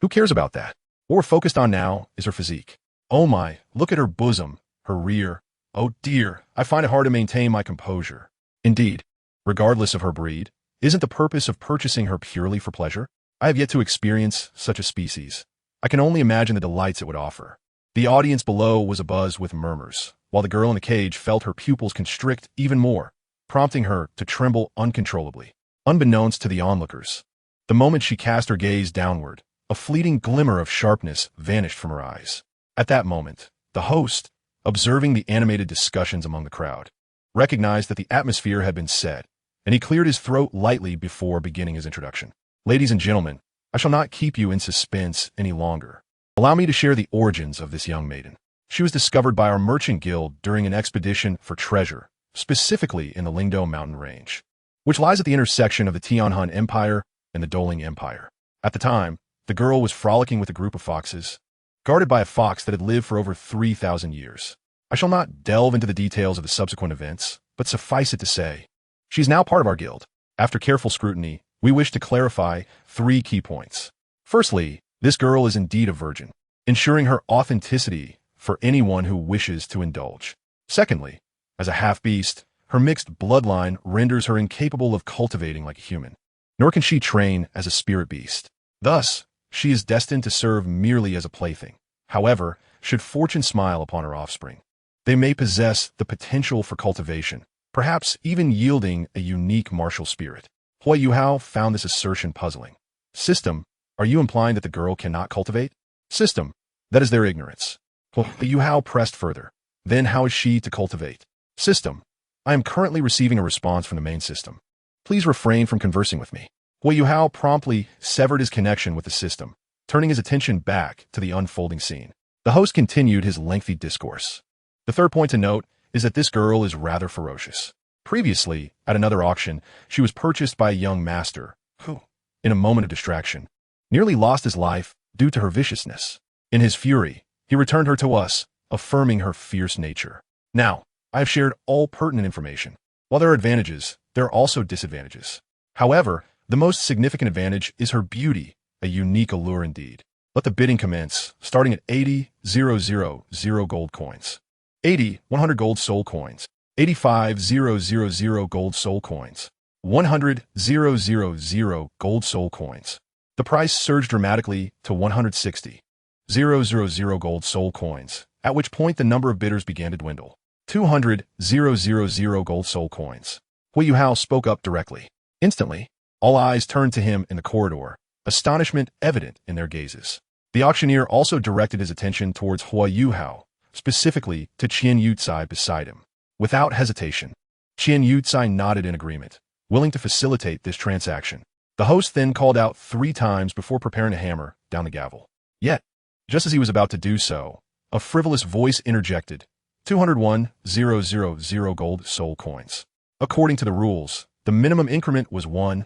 [SPEAKER 1] Who cares about that? What we're focused on now is her physique. Oh my, look at her bosom, her rear. Oh dear, I find it hard to maintain my composure. Indeed, regardless of her breed, isn't the purpose of purchasing her purely for pleasure? I have yet to experience such a species. I can only imagine the delights it would offer. The audience below was abuzz with murmurs, while the girl in the cage felt her pupils constrict even more, prompting her to tremble uncontrollably. Unbeknownst to the onlookers, the moment she cast her gaze downward, A fleeting glimmer of sharpness vanished from her eyes. At that moment, the host, observing the animated discussions among the crowd, recognized that the atmosphere had been set, and he cleared his throat lightly before beginning his introduction. Ladies and gentlemen, I shall not keep you in suspense any longer. Allow me to share the origins of this young maiden. She was discovered by our merchant guild during an expedition for treasure, specifically in the Lingdo mountain range, which lies at the intersection of the Tianhan Empire and the Doling Empire. At the time, the girl was frolicking with a group of foxes, guarded by a fox that had lived for over 3,000 years. I shall not delve into the details of the subsequent events, but suffice it to say, she is now part of our guild. After careful scrutiny, we wish to clarify 3 key points. Firstly, this girl is indeed a virgin, ensuring her authenticity for anyone who wishes to indulge. Secondly, as a half-beast, her mixed bloodline renders her incapable of cultivating like a human, nor can she train as a spirit beast. Thus, she is destined to serve merely as a plaything. However, should fortune smile upon her offspring, they may possess the potential for cultivation, perhaps even yielding a unique martial spirit. Huo Yuhao found this assertion puzzling. System, are you implying that the girl cannot cultivate? System, that is their ignorance. Huo Yuhao pressed further. Then how is she to cultivate? System, I am currently receiving a response from the main system. Please refrain from conversing with me. Huo Yuhao promptly severed his connection with the system, turning his attention back to the unfolding scene. The host continued his lengthy discourse. The third point to note is that this girl is rather ferocious. Previously, at another auction, she was purchased by a young master who, in a moment of distraction, nearly lost his life due to her viciousness. In his fury, he returned her to us, affirming her fierce nature. Now, I have shared all pertinent information. While there are advantages, there are also disadvantages. However, the most significant advantage is her beauty, a unique allure indeed. Let the bidding commence, starting at 80,000 gold coins. 100 gold soul coins. 85,000 gold soul coins. 100,000 gold soul coins. The price surged dramatically to 160,000 gold soul coins, at which point the number of bidders began to dwindle. 200,000 gold soul coins. Huo Yuhao spoke up directly. Instantly, all eyes turned to him in the corridor, astonishment evident in their gazes. The auctioneer also directed his attention towards Huo Yuhao, specifically to Qian Yutsai beside him. Without hesitation, Qian Yutsai nodded in agreement, willing to facilitate this transaction. The host then called out 3 times before preparing to hammer down the gavel. Yet, just as he was about to do so, a frivolous voice interjected, 201,000 gold soul coins. According to the rules, the minimum increment was 1,000.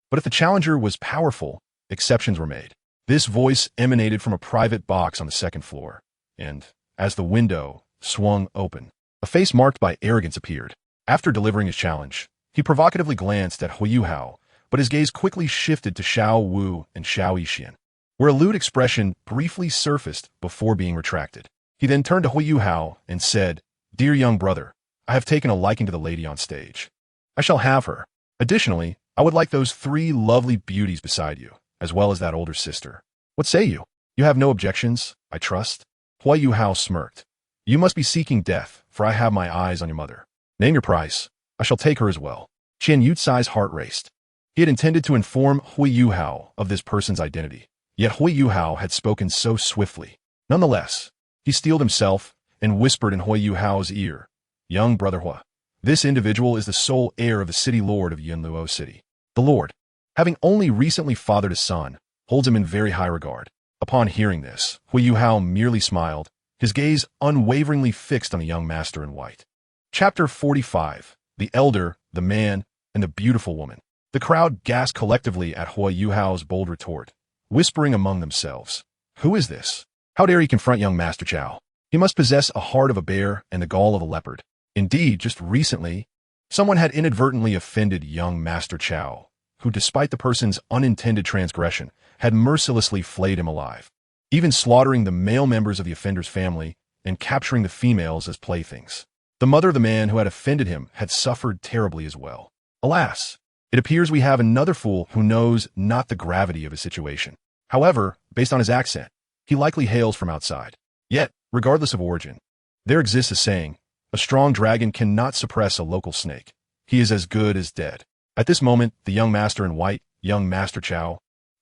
[SPEAKER 1] But if the challenger was powerful, exceptions were made. This voice emanated from a private box on the 2nd floor, and, as the window swung open, a face marked by arrogance appeared. After delivering his challenge, he provocatively glanced at Huo Yuhao, but his gaze quickly shifted to Xiao Wu and Xiao Yixian, where a lewd expression briefly surfaced before being retracted. He then turned to Huo Yuhao and said, "Dear young brother, I have taken a liking to the lady on stage. I shall have her. Additionally, I would like those 3 lovely beauties beside you, as well as that older sister. What say you? You have no objections, I trust?" Huo Yuhao smirked. "You must be seeking death, for I have my eyes on your mother. Name your price. I shall take her as well." Qian Yutsai's heart raced. He had intended to inform Huo Yuhao of this person's identity, yet Huo Yuhao had spoken so swiftly. Nonetheless, he steeled himself and whispered in Huo Yuhao's ear, "Young brother Huo, this individual is the sole heir of the city lord of Yinluo City. The lord, having only recently fathered a son, holds him in very high regard." Upon hearing this, Huo Yuhao merely smiled, his gaze unwaveringly fixed on the young master in white. Chapter 45. The Elder, the Man, and the Beautiful Woman. The crowd gasped collectively at Huo Yuhao's bold retort, whispering among themselves, "Who is this? How dare he confront young Master Qiao? He must possess a heart of a bear and the gall of a leopard." Indeed, just recently, someone had inadvertently offended young Master Qiao, who, despite the person's unintended transgression, had mercilessly flayed him alive, even slaughtering the male members of the offender's family and capturing the females as playthings. The mother of the man who had offended him had suffered terribly as well. Alas, it appears we have another fool who knows not the gravity of his situation. However, based on his accent, he likely hails from outside. Yet, regardless of origin, there exists a saying, "A strong dragon cannot suppress a local snake. He is as good as dead." At this moment, the young master in white, young Master Qiao,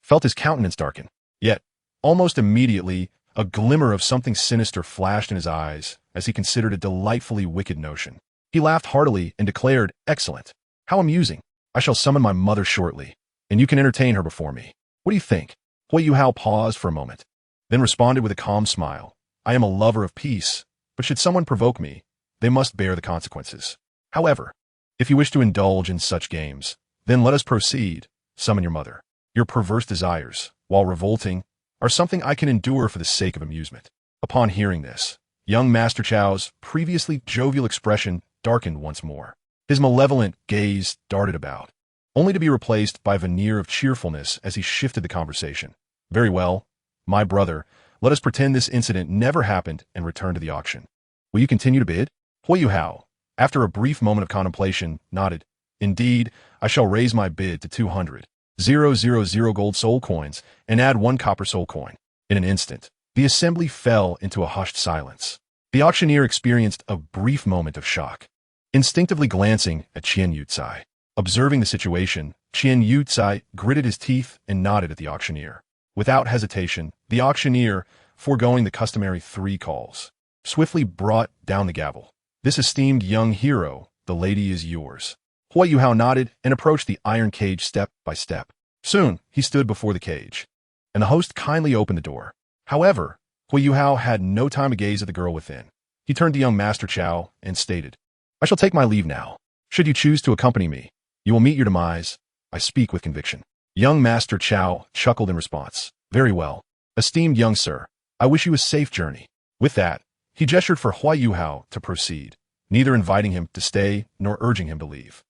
[SPEAKER 1] felt his countenance darken. Yet, almost immediately, a glimmer of something sinister flashed in his eyes as he considered a delightfully wicked notion. He laughed heartily and declared, "Excellent. How amusing. I shall summon my mother shortly, and you can entertain her before me. What do you think?" Huo Yuhao paused for a moment, then responded with a calm smile. "I am a lover of peace, but should someone provoke me, they must bear the consequences. However, if you wish to indulge in such games, then let us proceed. Summon your mother. Your perverse desires, while revolting, are something I can endure for the sake of amusement." Upon hearing this, young Master Chao's previously jovial expression darkened once more. His malevolent gaze darted about, only to be replaced by a veneer of cheerfulness as he shifted the conversation. "Very well, my brother, let us pretend this incident never happened and return to the auction. Will you continue to bid?" Huo Yuhao, after a brief moment of contemplation, nodded. "Indeed, I shall raise my bid to 200,000 gold soul coins and add 1 copper soul coin." In an instant, the assembly fell into a hushed silence. The auctioneer experienced a brief moment of shock. Instinctively glancing at Qian Yucai. Observing the situation, Qian Yucai gritted his teeth and nodded at the auctioneer. Without hesitation, the auctioneer, foregoing the customary 3 calls, swiftly brought down the gavel. "This esteemed young hero, the lady is yours." Huo Yuhao nodded and approached the iron cage step by step. Soon, he stood before the cage, and the host kindly opened the door. However, Huo Yuhao had no time to gaze at the girl within. He turned to young Master Chao and stated, "I shall take my leave now. Should you choose to accompany me, you will meet your demise. I speak with conviction." Young Master Chao chuckled in response. "Very well. Esteemed young sir, I wish you a safe journey." With that, he gestured for Huo Yuhao to proceed, neither inviting him to stay nor urging him to leave.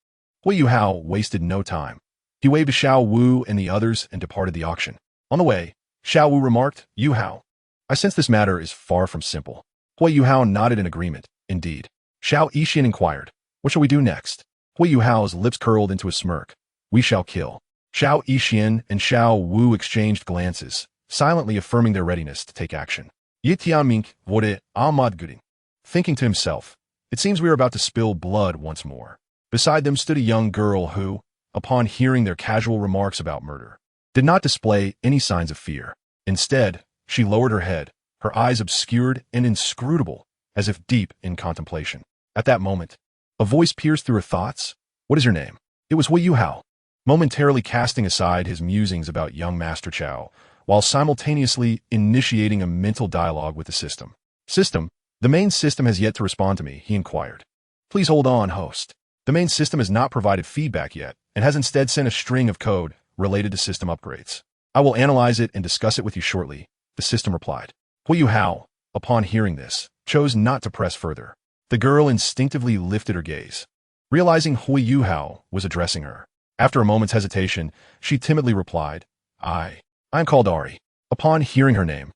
[SPEAKER 1] Huo Yuhao wasted no time. He waved to Xiao Wu and the others and departed the auction. On the way, Xiao Wu remarked, "Yuhao, I sense this matter is far from simple." Huo Yuhao nodded in agreement. "Indeed." Xiao Yixian inquired, "What shall we do next?" Huo Yuhao's lips curled into a smirk. "We shall kill." Xiao Yixian and Xiao Wu exchanged glances, silently affirming their readiness to take action. Yitianming wurde Ahmad Guding. Thinking to himself, "It seems we are about to spill blood once more." Beside them stood a young girl who, upon hearing their casual remarks about murder, did not display any signs of fear. Instead, she lowered her head, her eyes obscured and inscrutable, as if deep in contemplation. At that moment, a voice pierced through her thoughts. "What is your name?" It was Huo Yuhao, momentarily casting aside his musings about young Master Chao, while simultaneously initiating a mental dialogue with the system. "System, the main system has yet to respond to me," he inquired. "Please hold on, host. The main system has not provided feedback yet, and has instead sent a string of code related to system upgrades. I will analyze it and discuss it with you shortly," the system replied. Huo Yuhao, upon hearing this, chose not to press further. The girl instinctively lifted her gaze, realizing Huo Yuhao was addressing her. After a moment's hesitation, she timidly replied, I am called Ari." Upon hearing her name,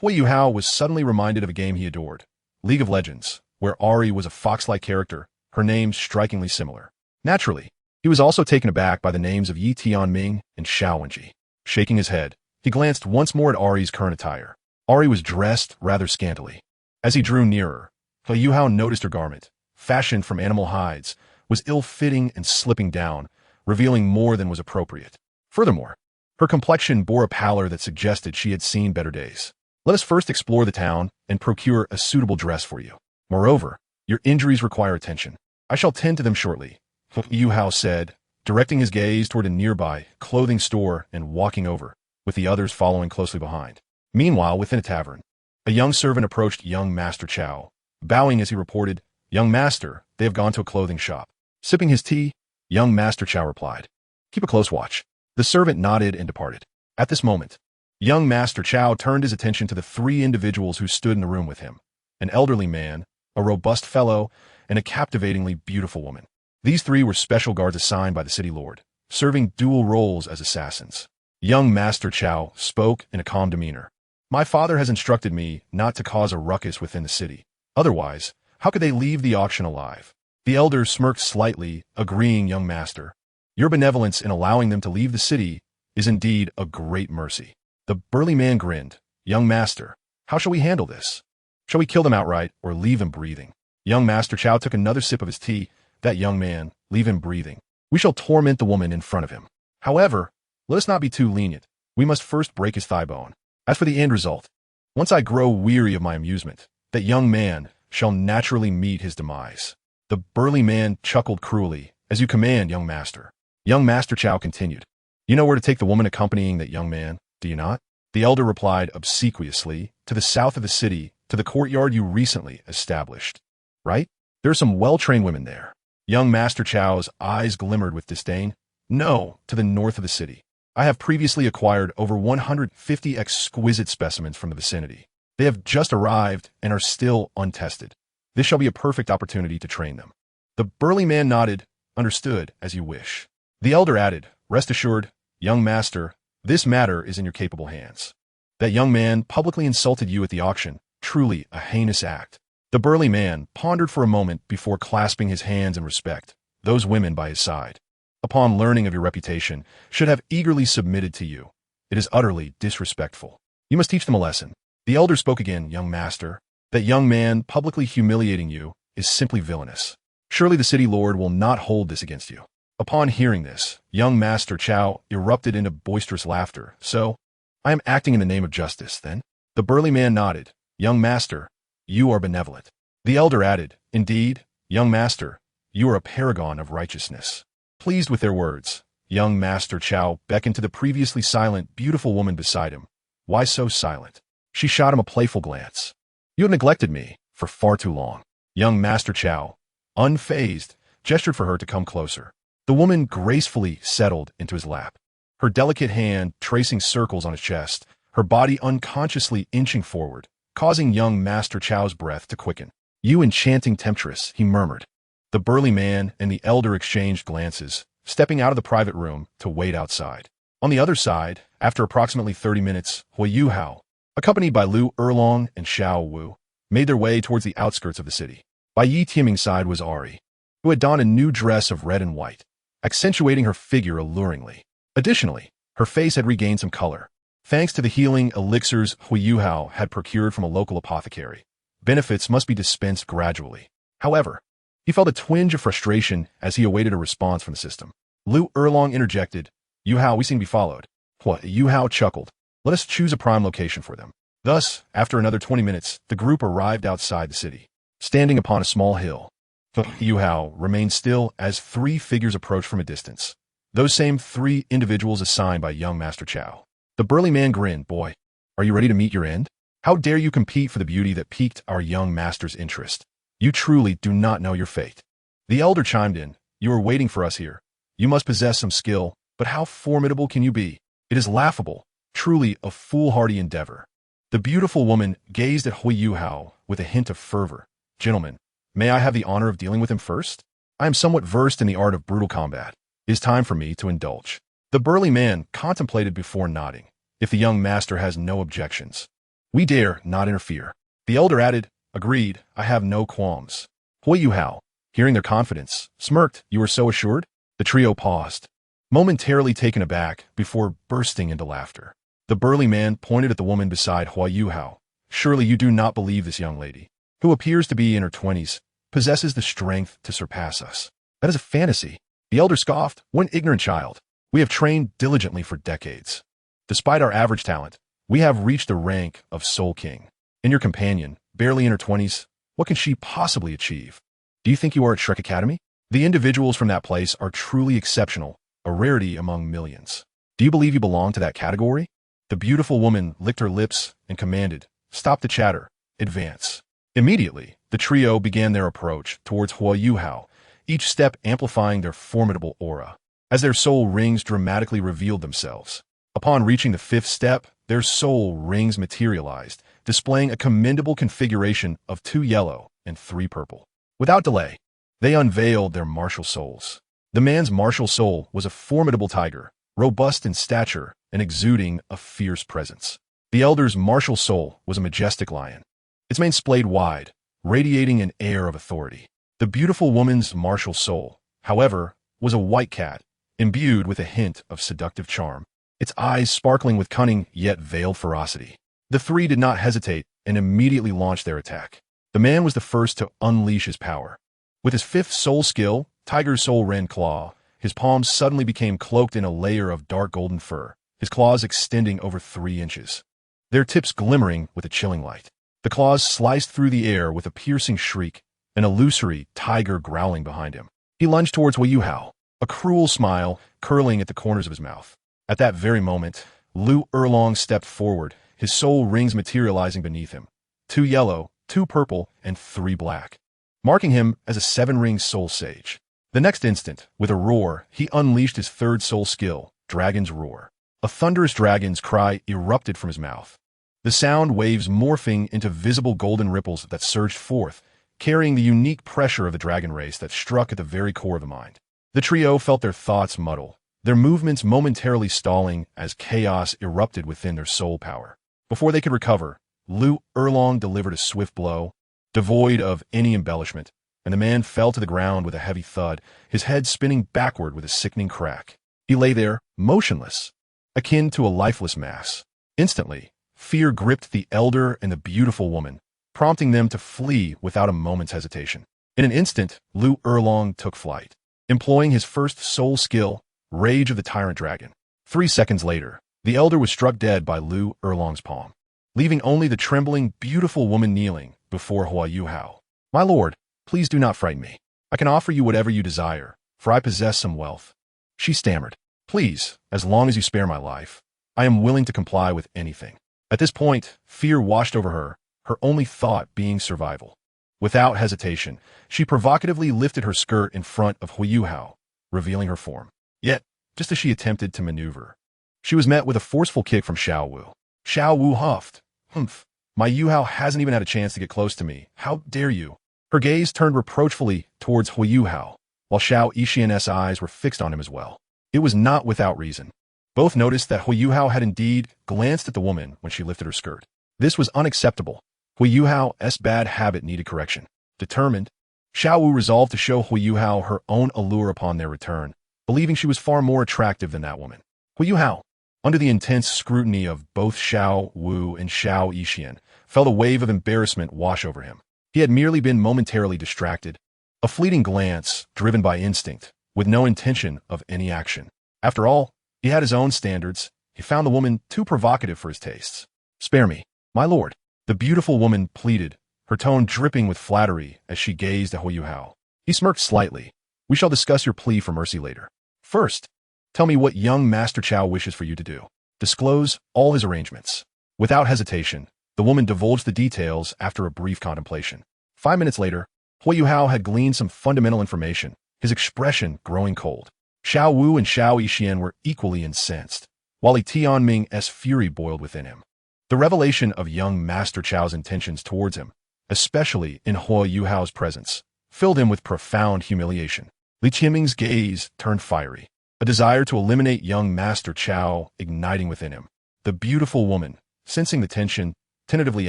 [SPEAKER 1] Huo Yuhao was suddenly reminded of a game he adored, League of Legends, where Ari was a fox-like character, her name strikingly similar. Naturally, he was also taken aback by the names of Yi Tianming and Xiao Wenji. Shaking his head, he glanced once more at Ari's current attire. Ari was dressed rather scantily. As he drew nearer, Huo Yuhao noticed her garment, fashioned from animal hides, was ill-fitting and slipping down, revealing more than was appropriate. Furthermore, her complexion bore a pallor that suggested she had seen better days. "Let us first explore the town and procure a suitable dress for you. Moreover, your injuries require attention. I shall tend to them shortly," Huo Yuhao said, directing his gaze toward a nearby clothing store and walking over, with the others following closely behind. Meanwhile, within a tavern, a young servant approached young Master Chao, bowing as he reported, "Young Master, they have gone to a clothing shop." Sipping his tea, young Master Chao replied, "Keep a close watch." The servant nodded and departed. At this moment, young Master Chao turned his attention to the 3 individuals who stood in the room with him, an elderly man, a robust fellow, and a captivatingly beautiful woman. These 3 were special guards assigned by the city lord, serving dual roles as assassins. Young Master Chao spoke in a calm demeanor. "My father has instructed me not to cause a ruckus within the city. Otherwise, how could they leave the auction alive?" The elder smirked slightly, agreeing, "Young master, your benevolence in allowing them to leave the city is indeed a great mercy." The burly man grinned. "Young master, how shall we handle this? Shall we kill them outright or leave them breathing?" Young Master Chao took another sip of his tea. "That young man, leave him breathing. We shall torment the woman in front of him. However, let us not be too lenient. We must first break his thigh bone. As for the end result, once I grow weary of my amusement, that young man shall naturally meet his demise. The burly man chuckled cruelly. As you command, young master. Young Master Qiao continued. You know where to take the woman accompanying that young man, do you not? The elder replied obsequiously, to the south of the city, to the courtyard you recently established. Right? There are some well-trained women there. Young Master Qiao's eyes glimmered with disdain. No, to the north of the city. I have previously acquired over 150 exquisite specimens from the vicinity. They have just arrived and are still untested. This shall be a perfect opportunity to train them. The burly man nodded. Understood, as you wish. The elder added, rest assured, young master, this matter is in your capable hands. That young man publicly insulted you at the auction, truly a heinous act. The burly man pondered for a moment before clasping his hands in respect. Those women by his side, upon learning of your reputation, should have eagerly submitted to you. It is utterly disrespectful. You must teach them a lesson. The elder spoke again, young master. That young man publicly humiliating you is simply villainous. Surely the city lord will not hold this against you. Upon hearing this, young Master Qiao erupted into boisterous laughter. So, I am acting in the name of justice, then? The burly man nodded. Young master, you are benevolent. The elder added, indeed, young master, you are a paragon of righteousness. Pleased with their words, young Master Qiao beckoned to the previously silent, beautiful woman beside him. Why so silent? She shot him a playful glance. You have neglected me for far too long. Young Master Qiao, unfazed, gestured for her to come closer. The woman gracefully settled into his lap, her delicate hand tracing circles on his chest, her body unconsciously inching forward, causing young Master Qiao's breath to quicken. You enchanting temptress, he murmured. The burly man and the elder exchanged glances, stepping out of the private room to wait outside. On the other side, after approximately 30 minutes, Huo Yuhao, accompanied by Liu Erlong and Xiao Wu, made their way towards the outskirts of the city. By Yi Tianming's side was Ari, who had donned a new dress of red and white, accentuating her figure alluringly. Additionally, her face had regained some color, thanks to the healing elixirs Huo Yuhao had procured from a local apothecary. Benefits must be dispensed gradually. However, he felt a twinge of frustration as he awaited a response from the system. Liu Erlong interjected, Yuhao, we seem to be followed. Huo Yuhao chuckled. Let us choose a prime location for them. Thus, after another 20 minutes, the group arrived outside the city. Standing upon a small hill, Yuhao remained still as three figures approached from a distance. Those same three individuals assigned by young Master Qiao. The burly man grinned. Boy, are you ready to meet your end? How dare you compete for the beauty that piqued our young master's interest? You truly do not know your fate. The elder chimed in. You are waiting for us here. You must possess some skill, but how formidable can you be? It is laughable, truly a foolhardy endeavor. The beautiful woman gazed at Huo Yuhao with a hint of fervor. Gentlemen, may I have the honor of dealing with him first? I am somewhat versed in the art of brutal combat. It is time for me to indulge. The burly man contemplated before nodding. If the young master has no objections, we dare not interfere. The elder added, agreed, I have no qualms. Huo Yuhao, hearing their confidence, smirked. You are so assured? The trio paused, momentarily taken aback before bursting into laughter. The burly man pointed at the woman beside Huo Yuhao. Surely you do not believe this young lady, who appears to be in her 20s, possesses the strength to surpass us. That is a fantasy. The elder scoffed. One ignorant child. We have trained diligently for decades. Despite our average talent, we have reached the rank of Soul King. And your companion, barely in her 20s, what can she possibly achieve? Do you think you are at Shrek Academy? The individuals from that place are truly exceptional, a rarity among millions. Do you believe you belong to that category? The beautiful woman licked her lips and commanded, stop the chatter, advance. Immediately, the trio began their approach towards Huo Yuhao, each step amplifying their formidable aura. As their soul rings dramatically revealed themselves. Upon reaching the fifth step, their soul rings materialized, displaying a commendable configuration of 2 yellow and 3 purple. Without delay, they unveiled their martial souls. The man's martial soul was a formidable tiger, robust in stature and exuding a fierce presence. The elder's martial soul was a majestic lion, its mane splayed wide, radiating an air of authority. The beautiful woman's martial soul, however, was a white cat, imbued with a hint of seductive charm, its eyes sparkling with cunning yet veiled ferocity. The three did not hesitate and immediately launched their attack. The man was the first to unleash his power. With his 5th soul skill, Tiger's Soul Ren Claw, his palms suddenly became cloaked in a layer of dark golden fur, his claws extending over 3 inches, their tips glimmering with a chilling light. The claws sliced through the air with a piercing shriek, an illusory tiger growling behind him. He lunged towards Huo Yuhao, a cruel smile curling at the corners of his mouth. At that very moment, Liu Erlong stepped forward, his soul rings materializing beneath him. 2 yellow, 2 purple, and 3 black, marking him as a 7-ring soul sage. The next instant, with a roar, he unleashed his 3rd soul skill, Dragon's Roar. A thunderous dragon's cry erupted from his mouth, the sound waves morphing into visible golden ripples that surged forth, carrying the unique pressure of the dragon race that struck at the very core of the mind. The trio felt their thoughts muddle, their movements momentarily stalling as chaos erupted within their soul power. Before they could recover, Liu Erlong delivered a swift blow, devoid of any embellishment, and the man fell to the ground with a heavy thud, his head spinning backward with a sickening crack. He lay there, motionless, akin to a lifeless mass. Instantly, fear gripped the elder and the beautiful woman, prompting them to flee without a moment's hesitation. In an instant, Liu Erlong took flight, employing his first soul skill, Rage of the Tyrant Dragon. 3 seconds later, the elder was struck dead by Liu Erlong's palm, leaving only the trembling, beautiful woman kneeling before Huo Yuhao. "My lord, please do not frighten me. I can offer you whatever you desire, for I possess some wealth." She stammered. "Please, as long as you spare my life, I am willing to comply with anything." At this point, fear washed over her, her only thought being survival. Without hesitation, she provocatively lifted her skirt in front of Huo Yuhao, revealing her form. Yet, just as she attempted to maneuver, she was met with a forceful kick from Xiao Wu. Xiao Wu huffed. "Humph, my Yuhao hasn't even had a chance to get close to me. How dare you?" Her gaze turned reproachfully towards Huo Yuhao, while Xiao Yixian's eyes were fixed on him as well. It was not without reason. Both noticed that Huo Yuhao had indeed glanced at the woman when she lifted her skirt. This was unacceptable. Huo Yuhao's bad habit needed correction. Determined, Xiao Wu resolved to show Huo Yuhao her own allure upon their return, believing she was far more attractive than that woman. Huo Yuhao, under the intense scrutiny of both Xiao Wu and Xiao Yixian, felt a wave of embarrassment wash over him. He had merely been momentarily distracted, a fleeting glance driven by instinct, with no intention of any action. After all, he had his own standards. He found the woman too provocative for his tastes. "Spare me, my lord," the beautiful woman pleaded, her tone dripping with flattery as she gazed at Huo Yuhao. He smirked slightly. "We shall discuss your plea for mercy later. First, tell me what young Master Chao wishes for you to do. Disclose all his arrangements." Without hesitation, the woman divulged the details after a brief contemplation. 5 minutes later, Huo Yuhao had gleaned some fundamental information, his expression growing cold. Xiao Wu and Xiao Yixian were equally incensed, while Li Tianming's fury boiled within him. The revelation of young Master Chao's intentions towards him, especially in Huo Yuhao's presence, filled him with profound humiliation. Li Tianming's gaze turned fiery, a desire to eliminate young Master Chao igniting within him. The beautiful woman, sensing the tension, tentatively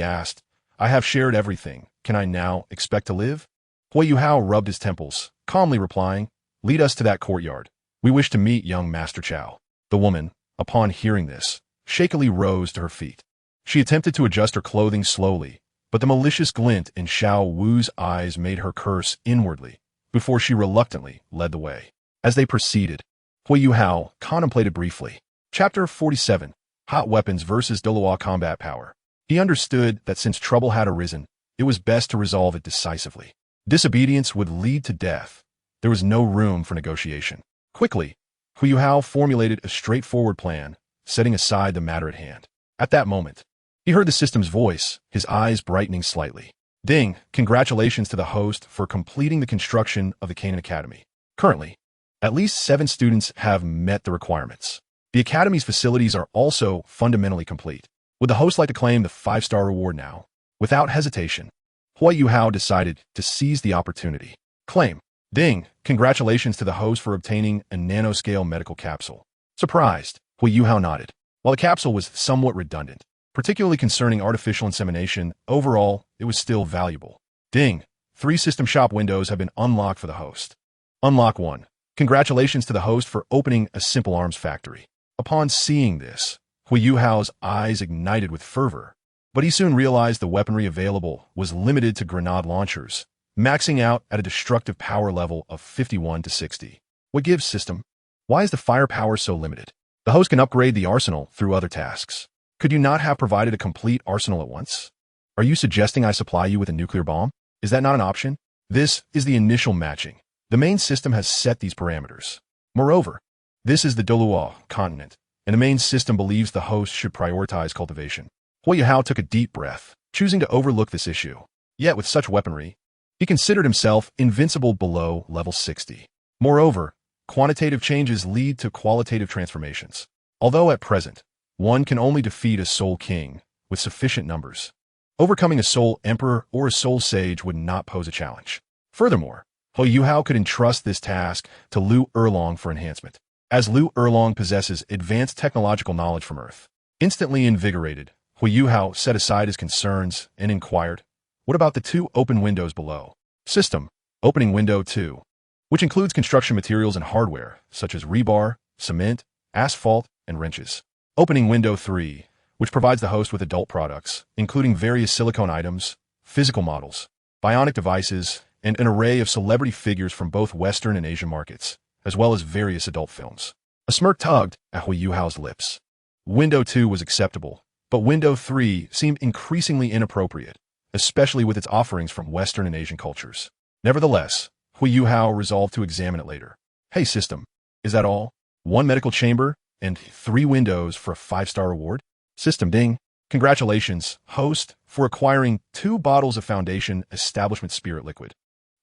[SPEAKER 1] asked, "I have shared everything. Can I now expect to live?" Huo Yuhao rubbed his temples, calmly replying, "Lead us to that courtyard. We wish to meet young Master Chao." The woman, upon hearing this, shakily rose to her feet. She attempted to adjust her clothing slowly, but the malicious glint in Xiao Wu's eyes made her curse inwardly before she reluctantly led the way. As they proceeded, Huo Yuhao contemplated briefly. Chapter 47, Hot Weapons versus Douluo Combat Power. He understood that since trouble had arisen, it was best to resolve it decisively. Disobedience would lead to death. There was no room for negotiation. Quickly, Huo Yuhao formulated a straightforward plan, setting aside the matter at hand. At that moment, he heard the system's voice, his eyes brightening slightly. "Ding, congratulations to the host for completing the construction of the Qin Academy. Currently, at least 7 students have met the requirements. The Academy's facilities are also fundamentally complete. Would the host like to claim the 5-star reward now?" Without hesitation, Huo Yuhao decided to seize the opportunity. "Claim. Ding, congratulations to the host for obtaining a nanoscale medical capsule." Surprised, Huo Yuhao nodded. While the capsule was somewhat redundant, particularly concerning artificial insemination, overall, it was still valuable. "Ding, 3 system shop windows have been unlocked for the host. Unlock 1. Congratulations to the host for opening a simple arms factory." Upon seeing this, Huo Yuhao's eyes ignited with fervor, but he soon realized the weaponry available was limited to grenade launchers, maxing out at a destructive power level of 51 to 60. What gives, system? Why is the firepower so limited? The host can upgrade the arsenal through other tasks. Could you not have provided a complete arsenal at once? Are you suggesting I supply you with a nuclear bomb? Is that not an option? This is the initial matching. The main system has set these parameters. Moreover, this is the Douluo continent, and the main system believes the host should prioritize cultivation. Huo Yuhao took a deep breath, choosing to overlook this issue. Yet with such weaponry, he considered himself invincible below level 60. Moreover, quantitative changes lead to qualitative transformations. Although at present, one can only defeat a soul king with sufficient numbers. Overcoming a soul emperor or a soul sage would not pose a challenge. Furthermore, Huo Yuhao could entrust this task to Liu Erlong for enhancement. As Liu Erlong possesses advanced technological knowledge from Earth. Instantly invigorated, Huo Yuhao set aside his concerns and inquired, what about the 2 open windows below? System, opening window 2, which includes construction materials and hardware, such as rebar, cement, asphalt, and wrenches. Opening window 3, which provides the host with adult products, including various silicone items, physical models, bionic devices, and an array of celebrity figures from both Western and Asian markets, as well as various adult films. A smirk tugged at Huo Yuhao's lips. Window 2 was acceptable, but Window 3 seemed increasingly inappropriate, especially with its offerings from Western and Asian cultures. Nevertheless, Huo Yuhao resolved to examine it later. Hey system, is that all? 1 medical chamber and 3 windows for a 5-star reward? System ding. Congratulations, host, for acquiring 2 bottles of Foundation Establishment Spirit Liquid.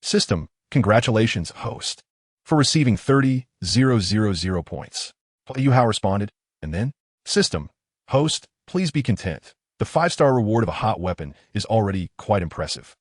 [SPEAKER 1] System, congratulations, host, for receiving 30,000 points. Huo Yuhao responded, and then, system, host, please be content. The 5-star reward of a hot weapon is already quite impressive.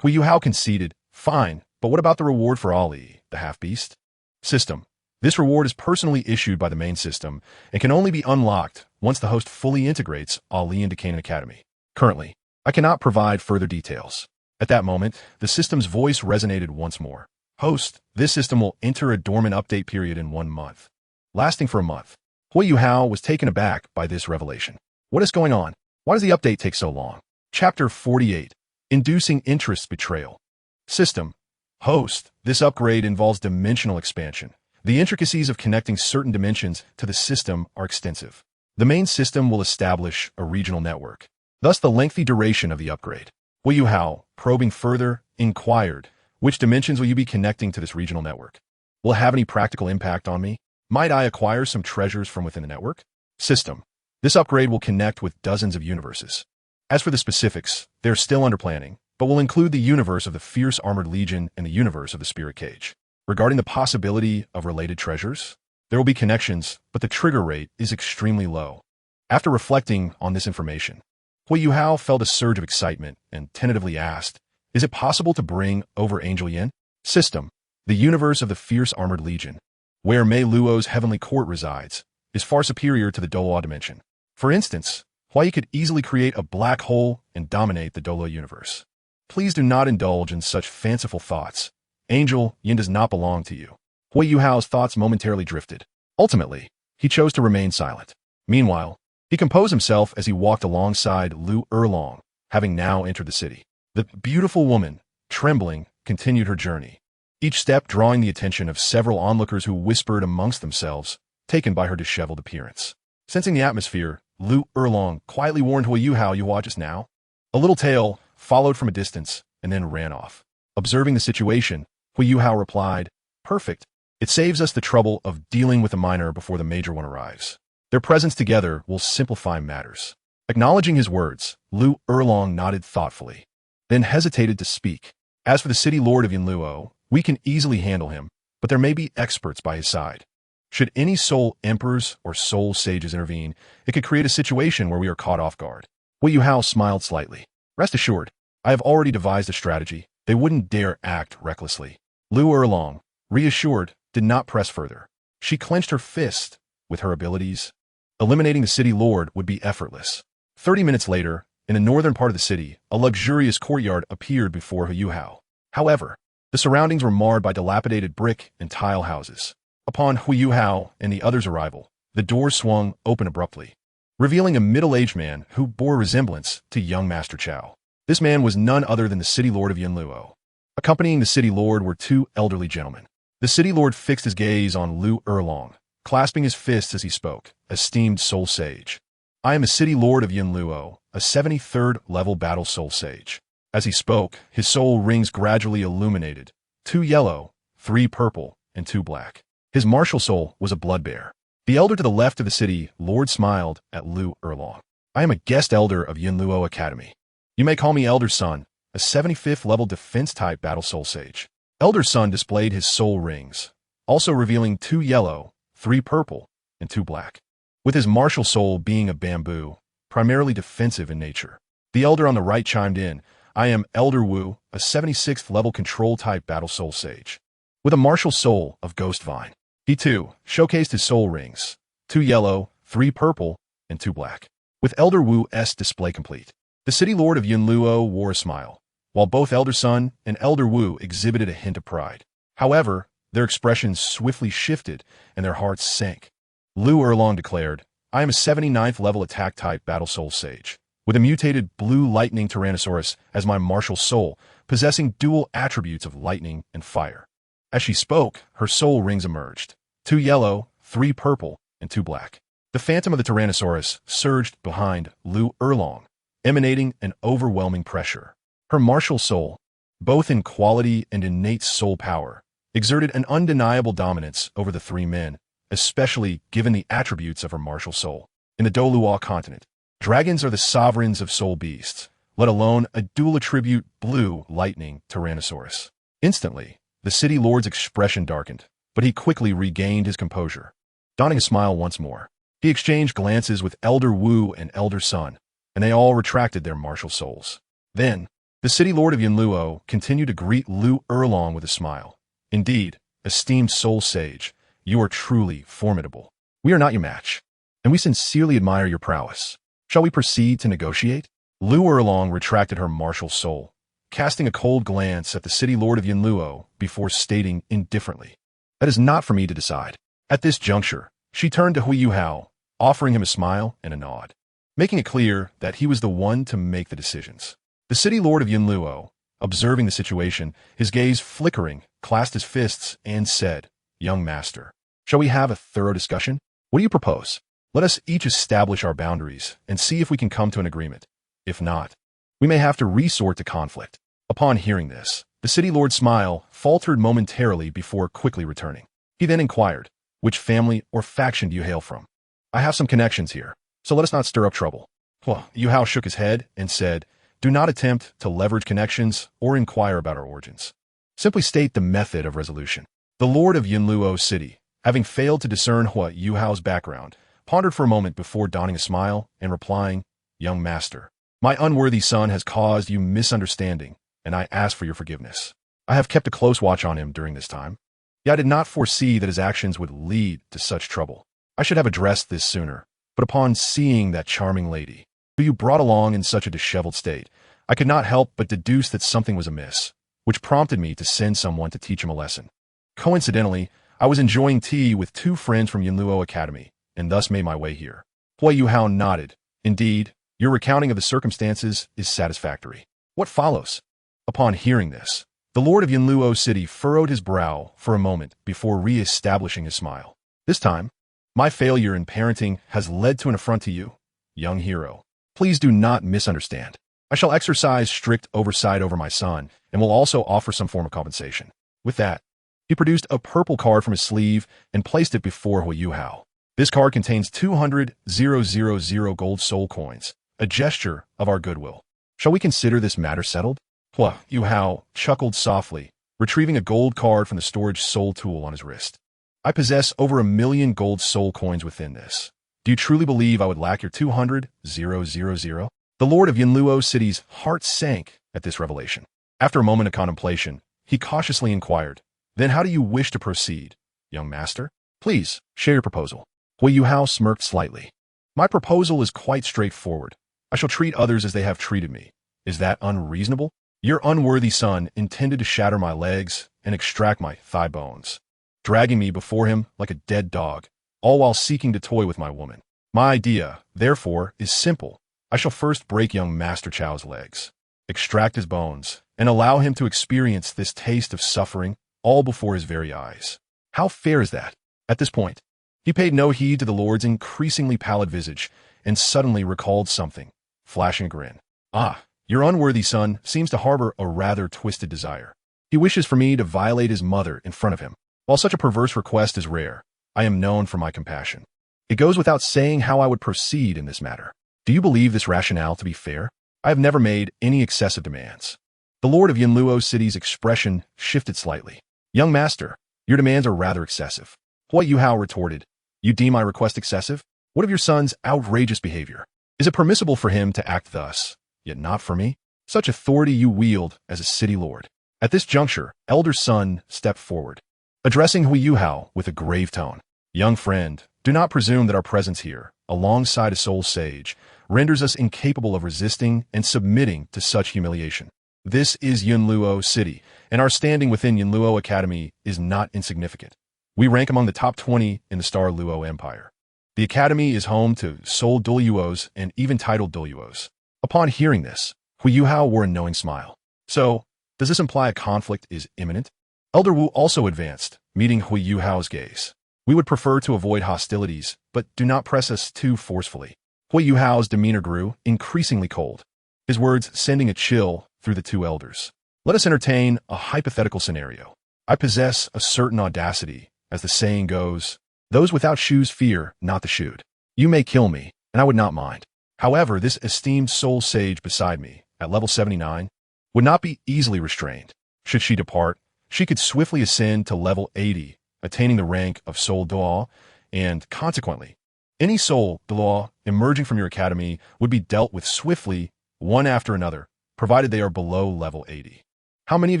[SPEAKER 1] Huo Yuhao conceded, fine, but what about the reward for Ali, the half-beast? System, this reward is personally issued by the main system and can only be unlocked once the host fully integrates Ali into Qin Academy. Currently, I cannot provide further details. At that moment, the system's voice resonated once more. Host, this system will enter a dormant update period in 1 month, lasting for a month. Huo Yuhao was taken aback by this revelation. What is going on? Why does the update take so long? Chapter 48. Inducing Interest Betrayal. System. Host, this upgrade involves dimensional expansion. The intricacies of connecting certain dimensions to the system are extensive. The main system will establish a regional network. Thus the lengthy duration of the upgrade. Huo Yuhao, probing further, inquired, which dimensions will you be connecting to this regional network? Will it have any practical impact on me? Might I acquire some treasures from within the network? System. This upgrade will connect with dozens of universes. As for the specifics, they are still under planning, but will include the universe of the Fierce Armored Legion and the universe of the Spirit Cage. Regarding the possibility of related treasures, there will be connections, but the trigger rate is extremely low. After reflecting on this information, Huo Yuhao felt a surge of excitement and tentatively asked, is it possible to bring over Angel Yin? System. The universe of the Fierce Armored Legion, where Mei Luo's heavenly court resides, is far superior to the Douluo dimension. For instance, Huai could easily create a black hole and dominate the Douluo universe. Please do not indulge in such fanciful thoughts. Angel Yin does not belong to you. Huo Yuhao's thoughts momentarily drifted. Ultimately, he chose to remain silent. Meanwhile, he composed himself as he walked alongside Liu Erlong, having now entered the city. The beautiful woman, trembling, continued her journey, each step drawing the attention of several onlookers who whispered amongst themselves, taken by her disheveled appearance. Sensing the atmosphere, Liu Erlong quietly warned Huo Yuhao, you watch us now. A little tail followed from a distance and then ran off. Observing the situation, Huo Yuhao replied, perfect. It saves us the trouble of dealing with the minor before the major one arrives. Their presence together will simplify matters. Acknowledging his words, Liu Erlong nodded thoughtfully, then hesitated to speak. As for the city lord of Yinluo, we can easily handle him, but there may be experts by his side. Should any soul emperors or soul sages intervene, it could create a situation where we are caught off guard. Huo Yuhao smiled slightly. Rest assured, I have already devised a strategy. They wouldn't dare act recklessly. Liu Erlong, reassured, did not press further. She clenched her fist with her abilities. Eliminating the city lord would be effortless. 30 minutes later, in the northern part of the city, a luxurious courtyard appeared before Huo Yuhao. However, the surroundings were marred by dilapidated brick and tile houses. Upon Huo Yuhao and the others' arrival, the door swung open abruptly, revealing a middle-aged man who bore resemblance to young Master Chao. This man was none other than the city lord of Yinluo. Accompanying the city lord were 2 elderly gentlemen. The city lord fixed his gaze on Liu Erlong, clasping his fists as he spoke, esteemed soul sage. I am a city lord of Yinluo, a 73rd level battle soul sage. As he spoke, his soul rings gradually illuminated, 2 yellow, 3 purple, and 2 black. His martial soul was a blood bear. The elder to the left of the city lord smiled at Liu Erlong. I am a guest elder of Yinluo Academy. You may call me Elder Son, a 75th level defense-type battle soul sage. Elder Son displayed his soul rings, also revealing 2 yellow, 3 purple, and 2 black. With his martial soul being a bamboo, primarily defensive in nature. The elder on the right chimed in, I am Elder Wu, a 76th level control-type battle soul sage. With a martial soul of Ghost Vine. He too showcased his soul rings, 2 yellow, 3 purple, and 2 black. With Elder Wu's display complete, the city lord of Yinluo wore a smile, while both Elder Sun and Elder Wu exhibited a hint of pride. However, their expressions swiftly shifted and their hearts sank. Liu Erlong declared, I am a 79th level attack-type battle soul sage, with a mutated blue lightning Tyrannosaurus as my martial soul, possessing dual attributes of lightning and fire. As she spoke, her soul rings emerged, 2 yellow, 3 purple, and 2 black. The phantom of the Tyrannosaurus surged behind Liu Erlong, emanating an overwhelming pressure. Her martial soul, both in quality and innate soul power, exerted an undeniable dominance over the 3 men, especially given the attributes of her martial soul. In the Douluo continent, dragons are the sovereigns of soul beasts, let alone a dual attribute blue lightning Tyrannosaurus. Instantly, the city lord's expression darkened, but he quickly regained his composure. Donning a smile once more, he exchanged glances with Elder Wu and Elder Sun, and they all retracted their martial souls. Then, the city lord of Yinluo continued to greet Liu Erlong with a smile. Indeed, esteemed soul sage, you are truly formidable. We are not your match, and we sincerely admire your prowess. Shall we proceed to negotiate? Liu Erlong retracted her martial soul, casting a cold glance at the city lord of Yinluo before stating indifferently, that is not for me to decide. At this juncture, she turned to Huo Yuhao, offering him a smile and a nod, making it clear that he was the one to make the decisions. The city lord of Yinluo, observing the situation, his gaze flickering, clasped his fists and said, Young master, shall we have a thorough discussion? What do you propose? Let us each establish our boundaries and see if we can come to an agreement. If not, we may have to resort to conflict. Upon hearing this, the city lord's smile faltered momentarily before quickly returning. He then inquired, which family or faction do you hail from? I have some connections here, so let us not stir up trouble. Huo Yuhao shook his head and said, do not attempt to leverage connections or inquire about our origins. Simply state the method of resolution. The lord of Yinluo City, having failed to discern Huo Yuhao's background, pondered for a moment before donning a smile and replying, Young master, my unworthy son has caused you misunderstanding, and I ask for your forgiveness. I have kept a close watch on him during this time. Yet I did not foresee that his actions would lead to such trouble. I should have addressed this sooner, but upon seeing that charming lady, who you brought along in such a disheveled state, I could not help but deduce that something was amiss, which prompted me to send someone to teach him a lesson. Coincidentally, I was enjoying tea with 2 friends from Yinluo Academy, and thus made my way here. Huo Yuhao nodded. Indeed, your recounting of the circumstances is satisfactory. What follows? Upon hearing this, the lord of Yinluo City furrowed his brow for a moment before re-establishing his smile. This time, my failure in parenting has led to an affront to you, young hero. Please do not misunderstand. I shall exercise strict oversight over my son and will also offer some form of compensation. With that, he produced a purple card from his sleeve and placed it before Huo Yuhao. This card contains 200,000 gold soul coins, a gesture of our goodwill. Shall we consider this matter settled? Huo Yuhao chuckled softly, retrieving a gold card from the storage soul tool on his wrist. I possess over 1 million gold soul coins within this. Do you truly believe I would lack your 200,000? The lord of Yinluo City's heart sank at this revelation. After a moment of contemplation, he cautiously inquired, Then how do you wish to proceed, young master? Please, share your proposal. Huo Yuhao smirked slightly. My proposal is quite straightforward. I shall treat others as they have treated me. Is that unreasonable? Your unworthy son intended to shatter my legs and extract my thigh bones, dragging me before him like a dead dog, all while seeking to toy with my woman. My idea, therefore, is simple. I shall first break young Master Chao's legs, extract his bones, and allow him to experience this taste of suffering all before his very eyes. How fair is that? At this point, He paid no heed to the lord's increasingly pallid visage, and suddenly recalled something, flashing a grin. Ah, your unworthy son seems to harbor a rather twisted desire. He wishes for me to violate his mother in front of him. While such a perverse request is rare, I am known for my compassion. It goes without saying how I would proceed in this matter. Do you believe this rationale to be fair? I have never made any excessive demands. The lord of Luo City's expression shifted slightly. Young master, your demands are rather excessive. Huo Yuhao retorted, you deem my request excessive? What of your son's outrageous behavior? Is it permissible for him to act thus, yet not for me? Such authority you wield as a city lord. At this juncture, elder son stepped forward, addressing Huo Yuhao with a grave tone. Young friend, do not presume that our presence here, alongside a soul sage, renders us incapable of resisting and submitting to such humiliation. This is Luo City, and our standing within Luo Academy is not insignificant. We rank among the top 20 in the Star Luo Empire. The Academy is home to Soul Douluos and even titled Douluos. Upon hearing this, Huo Yuhao wore a knowing smile. So, does this imply a conflict is imminent? Elder Wu also advanced, meeting Huo Yuhao's gaze. We would prefer to avoid hostilities, but do not press us too forcefully. Huo Yuhao's demeanor grew increasingly cold, his words sending a chill through the two elders. Let us entertain a hypothetical scenario. I possess a certain audacity, as the saying goes, those without shoes fear not the shoed. You may kill me, and I would not mind. However, this esteemed soul sage beside me, at level 79, would not be easily restrained. Should she depart, she could swiftly ascend to level 80, attaining the rank of Soul Duo, and consequently, any Soul Duo emerging from your academy would be dealt with swiftly, one after another, provided they are below level 80. How many of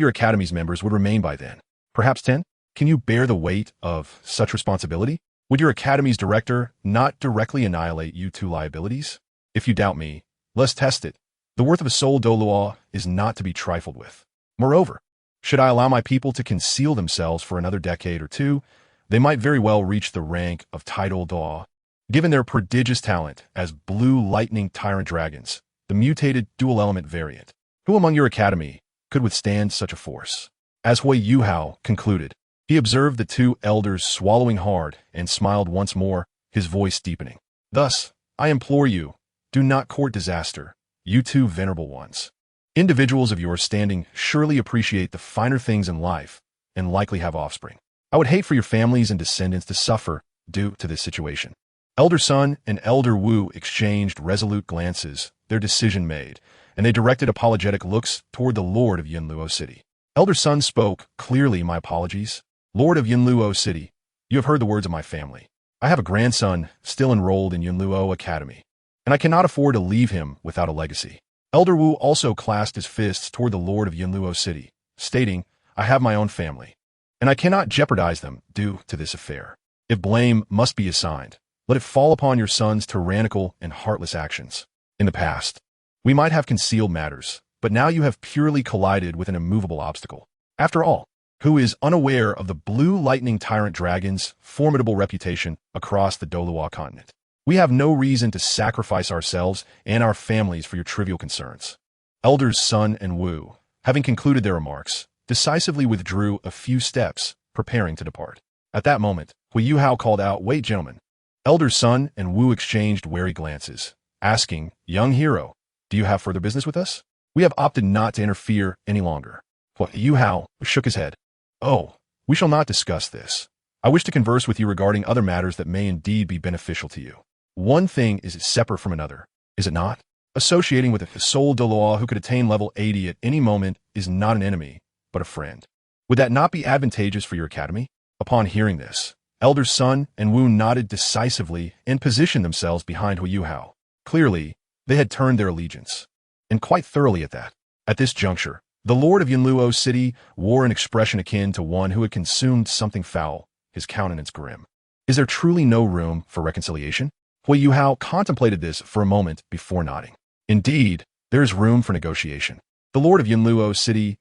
[SPEAKER 1] your academy's members would remain by then? Perhaps 10? Can you bear the weight of such responsibility? Would your academy's director not directly annihilate you two liabilities? If you doubt me, let's test it. The worth of a Soul Douluo is not to be trifled with. Moreover, should I allow my people to conceal themselves for another decade or two, they might very well reach the rank of Title Duo. Given their prodigious talent as blue lightning tyrant dragons, the mutated dual-element variant, who among your academy could withstand such a force? As Huo Yuhao concluded, he observed the two elders swallowing hard and smiled once more, his voice deepening. Thus, I implore you, do not court disaster, you two venerable ones. Individuals of your standing surely appreciate the finer things in life and likely have offspring. I would hate for your families and descendants to suffer due to this situation. Elder Sun and Elder Wu exchanged resolute glances, their decision made, and they directed apologetic looks toward the Lord of Luo City. Elder Sun spoke, clearly my apologies. Lord of Luo City, you have heard the words of my family. I have a grandson still enrolled in Luo Academy, and I cannot afford to leave him without a legacy. Elder Wu also clasped his fists toward the Lord of Luo City, stating, I have my own family, and I cannot jeopardize them due to this affair. If blame must be assigned, let it fall upon your son's tyrannical and heartless actions. In the past, we might have concealed matters, but now you have purely collided with an immovable obstacle. After all, who is unaware of the blue lightning tyrant dragon's formidable reputation across the Douluo continent? We have no reason to sacrifice ourselves and our families for your trivial concerns. Elders Sun and Wu, having concluded their remarks, decisively withdrew a few steps, preparing to depart. At that moment, Huo Yuhao called out, Wait, gentlemen. Elders Sun and Wu exchanged wary glances, asking, Young hero, do you have further business with us? We have opted not to interfere any longer. Huo Yuhao shook his head. Oh, we shall not discuss this. I wish to converse with you regarding other matters that may indeed be beneficial to you. One thing is separate from another, is it not? Associating with a Soul Douluo who could attain level 80 at any moment is not an enemy, but a friend. Would that not be advantageous for your academy? Upon hearing this, Elders Sun and Wu nodded decisively and positioned themselves behind Huo Yuhao. Clearly, they had turned their allegiance, and quite thoroughly at that. At this juncture, the Lord of Luo City wore an expression akin to one who had consumed something foul, his countenance grim. Is there truly no room for reconciliation? Huo Yuhao contemplated this for a moment before nodding. Indeed, there is room for negotiation. The Lord of Luo City's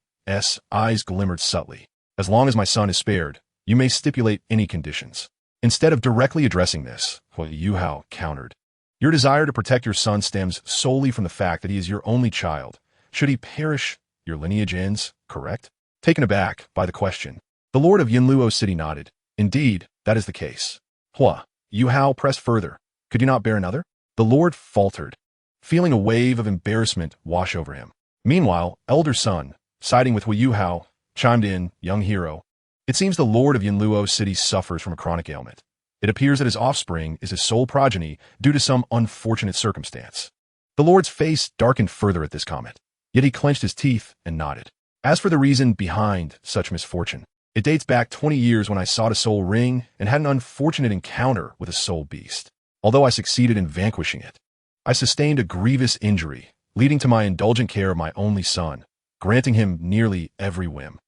[SPEAKER 1] eyes glimmered subtly. As long as my son is spared, you may stipulate any conditions. Instead of directly addressing this, Huo Yuhao countered. Your desire to protect your son stems solely from the fact that he is your only child. Should he perish, your lineage ends, correct? Taken aback by the question, the Lord of Luo City nodded. Indeed, that is the case. Hua, Yuhao pressed further. Could you not bear another? The Lord faltered, feeling a wave of embarrassment wash over him. Meanwhile, elder son, siding with Huo Yuhao, chimed in, young hero. It seems the Lord of Yunluo City suffers from a chronic ailment. It appears that his offspring is his sole progeny due to some unfortunate circumstance. The Lord's face darkened further at this comment, yet he clenched his teeth and nodded. As for the reason behind such misfortune, it dates back 20 years when I sought a soul ring and had an unfortunate encounter with a soul beast. Although I succeeded in vanquishing it, I sustained a grievous injury, leading to my indulgent care of my only son, granting him nearly every whim.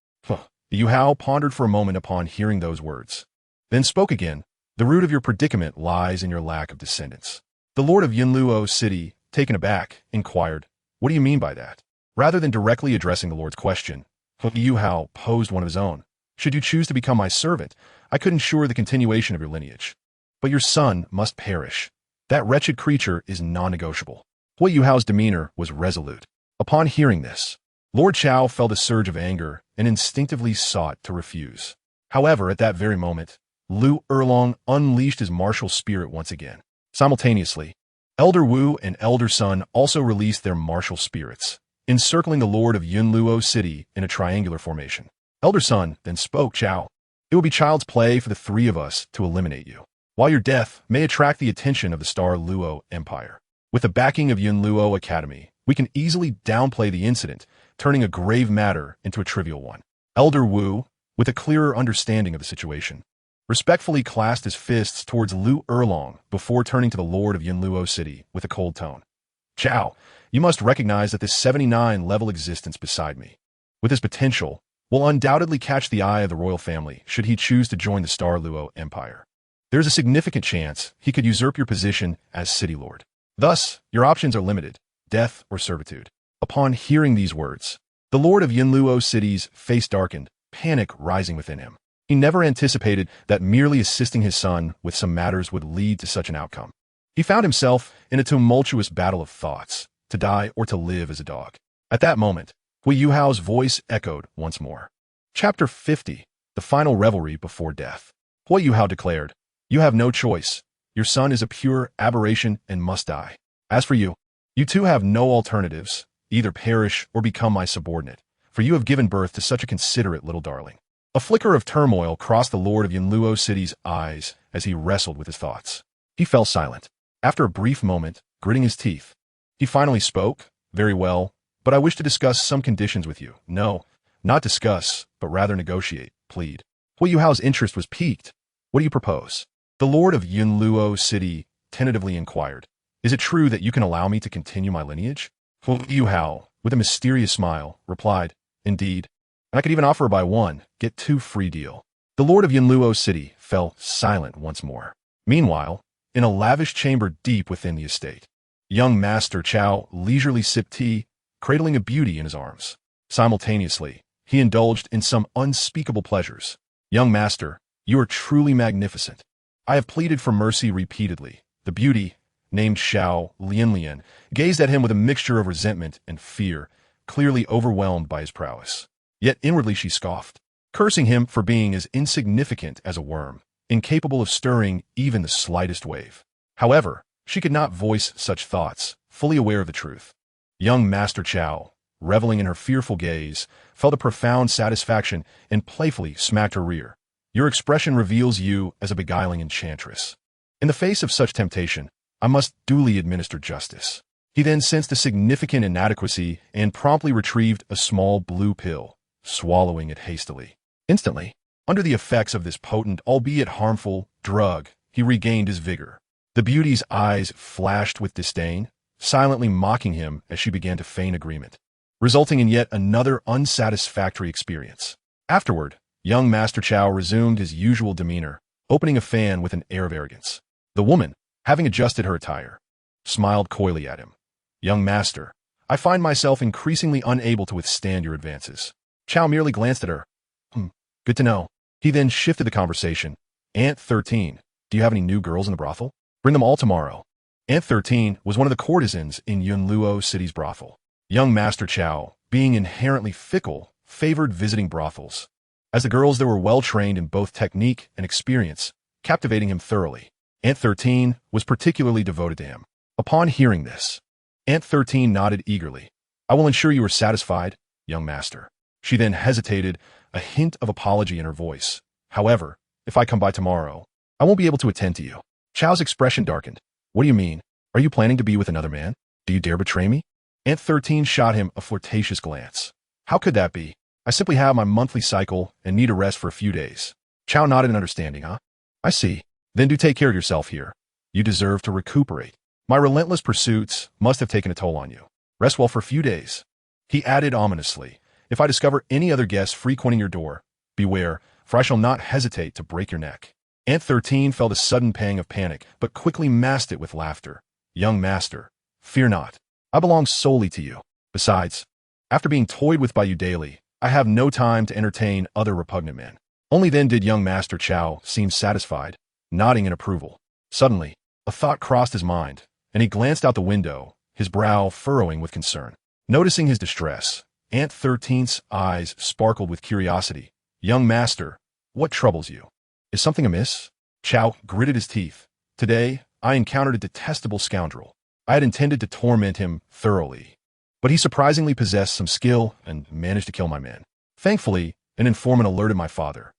[SPEAKER 1] Yuhao pondered for a moment upon hearing those words, then spoke again. The root of your predicament lies in your lack of descendants. The Lord of Yunluo City, taken aback, inquired, what do you mean by that? Rather than directly addressing the Lord's question, Yuhao posed one of his own. Should you choose to become my servant, I could ensure the continuation of your lineage. But your son must perish. That wretched creature is non-negotiable. Huo Yuhao's demeanor was resolute. Upon hearing this, Lord Qiao felt a surge of anger and instinctively sought to refuse. However, at that very moment, Liu Erlong unleashed his martial spirit once again. Simultaneously, Elder Wu and Elder Sun also released their martial spirits, encircling the Lord of Yunluo City in a triangular formation. Elder Sun then spoke, Qiao. It will be child's play for the three of us to eliminate you, while your death may attract the attention of the Star Luo Empire. With the backing of Yunluo Academy, we can easily downplay the incident, turning a grave matter into a trivial one. Elder Wu, with a clearer understanding of the situation, respectfully clasped his fists towards Liu Erlong before turning to the Lord of Yunluo City with a cold tone. Qiao, you must recognize that this 79-level existence beside me, with his potential, will undoubtedly catch the eye of the royal family should he choose to join the Star Luo Empire. There is a significant chance he could usurp your position as city lord. Thus, your options are limited, death or servitude. Upon hearing these words, the Lord of Yunluo City's face darkened, panic rising within him. He never anticipated that merely assisting his son with some matters would lead to such an outcome. He found himself in a tumultuous battle of thoughts, to die or to live as a dog. At that moment, Huo Yuhao's voice echoed once more. Chapter 50, The Final Revelry Before Death. Huo Yuhao declared, you have no choice. Your son is a pure aberration and must die. As for you, you too have no alternatives, either perish or become my subordinate, for you have given birth to such a considerate little darling. A flicker of turmoil crossed the Lord of Yunluo City's eyes as he wrestled with his thoughts. He fell silent. After a brief moment, gritting his teeth, he finally spoke, very well, but I wish to discuss some conditions with you. No, not discuss, but rather negotiate, plead. Huo Yuhao's interest was piqued. What do you propose? The Lord of Yunluo City tentatively inquired. Is it true that you can allow me to continue my lineage? Huo Yuhao, with a mysterious smile, replied, indeed. And I could even offer a buy one, get two free deal. The Lord of Yunluo City fell silent once more. Meanwhile, in a lavish chamber deep within the estate, young Master Qiao leisurely sipped tea, cradling a beauty in his arms. Simultaneously, he indulged in some unspeakable pleasures. Young Master, you are truly magnificent. I have pleaded for mercy repeatedly. The beauty, named Xiao Lianlian, gazed at him with a mixture of resentment and fear, clearly overwhelmed by his prowess. Yet inwardly she scoffed, cursing him for being as insignificant as a worm, incapable of stirring even the slightest wave. However, she could not voice such thoughts, fully aware of the truth. Young Master Qiao, reveling in her fearful gaze, felt a profound satisfaction and playfully smacked her rear. Your expression reveals you as a beguiling enchantress. In the face of such temptation, I must duly administer justice. He then sensed a significant inadequacy and promptly retrieved a small blue pill, swallowing it hastily. Instantly, under the effects of this potent, albeit harmful, drug, he regained his vigor. The beauty's eyes flashed with disdain, silently mocking him as she began to feign agreement, resulting in yet another unsatisfactory experience. Afterward, young Master Qiao resumed his usual demeanor, opening a fan with an air of arrogance. The woman, having adjusted her attire, smiled coyly at him. Young Master, I find myself increasingly unable to withstand your advances. Qiao merely glanced at her. Good to know. He then shifted the conversation. Aunt 13, do you have any new girls in the brothel? Bring them all tomorrow. Aunt 13 was one of the courtesans in Yunluo City's brothel. Young Master Qiao, being inherently fickle, favored visiting brothels, as the girls there were well trained in both technique and experience, captivating him thoroughly. Ant 13 was particularly devoted to him. Upon hearing this, Ant 13 nodded eagerly. I will ensure you are satisfied, young master. She then hesitated, a hint of apology in her voice. However, if I come by tomorrow, I won't be able to attend to you. Chao's expression darkened. What do you mean? Are you planning to be with another man? Do you dare betray me? Ant 13 shot him a flirtatious glance. How could that be? I simply have my monthly cycle and need a rest for a few days. Chao nodded in understanding, huh? I see. Then do take care of yourself here. You deserve to recuperate. My relentless pursuits must have taken a toll on you. Rest well for a few days. He added ominously, if I discover any other guests frequenting your door, beware, for I shall not hesitate to break your neck. Ant 13 felt a sudden pang of panic, but quickly masked it with laughter. Young master, fear not. I belong solely to you. Besides, after being toyed with by you daily, I have no time to entertain other repugnant men. Only then did young Master Chao seem satisfied, nodding in approval. Suddenly, a thought crossed his mind, and he glanced out the window, his brow furrowing with concern. Noticing his distress, Ant 13's eyes sparkled with curiosity. Young master, what troubles you? Is something amiss? Chao gritted his teeth. Today, I encountered a detestable scoundrel. I had intended to torment him thoroughly, but he surprisingly possessed some skill and managed to kill my men. Thankfully, an informant alerted my father,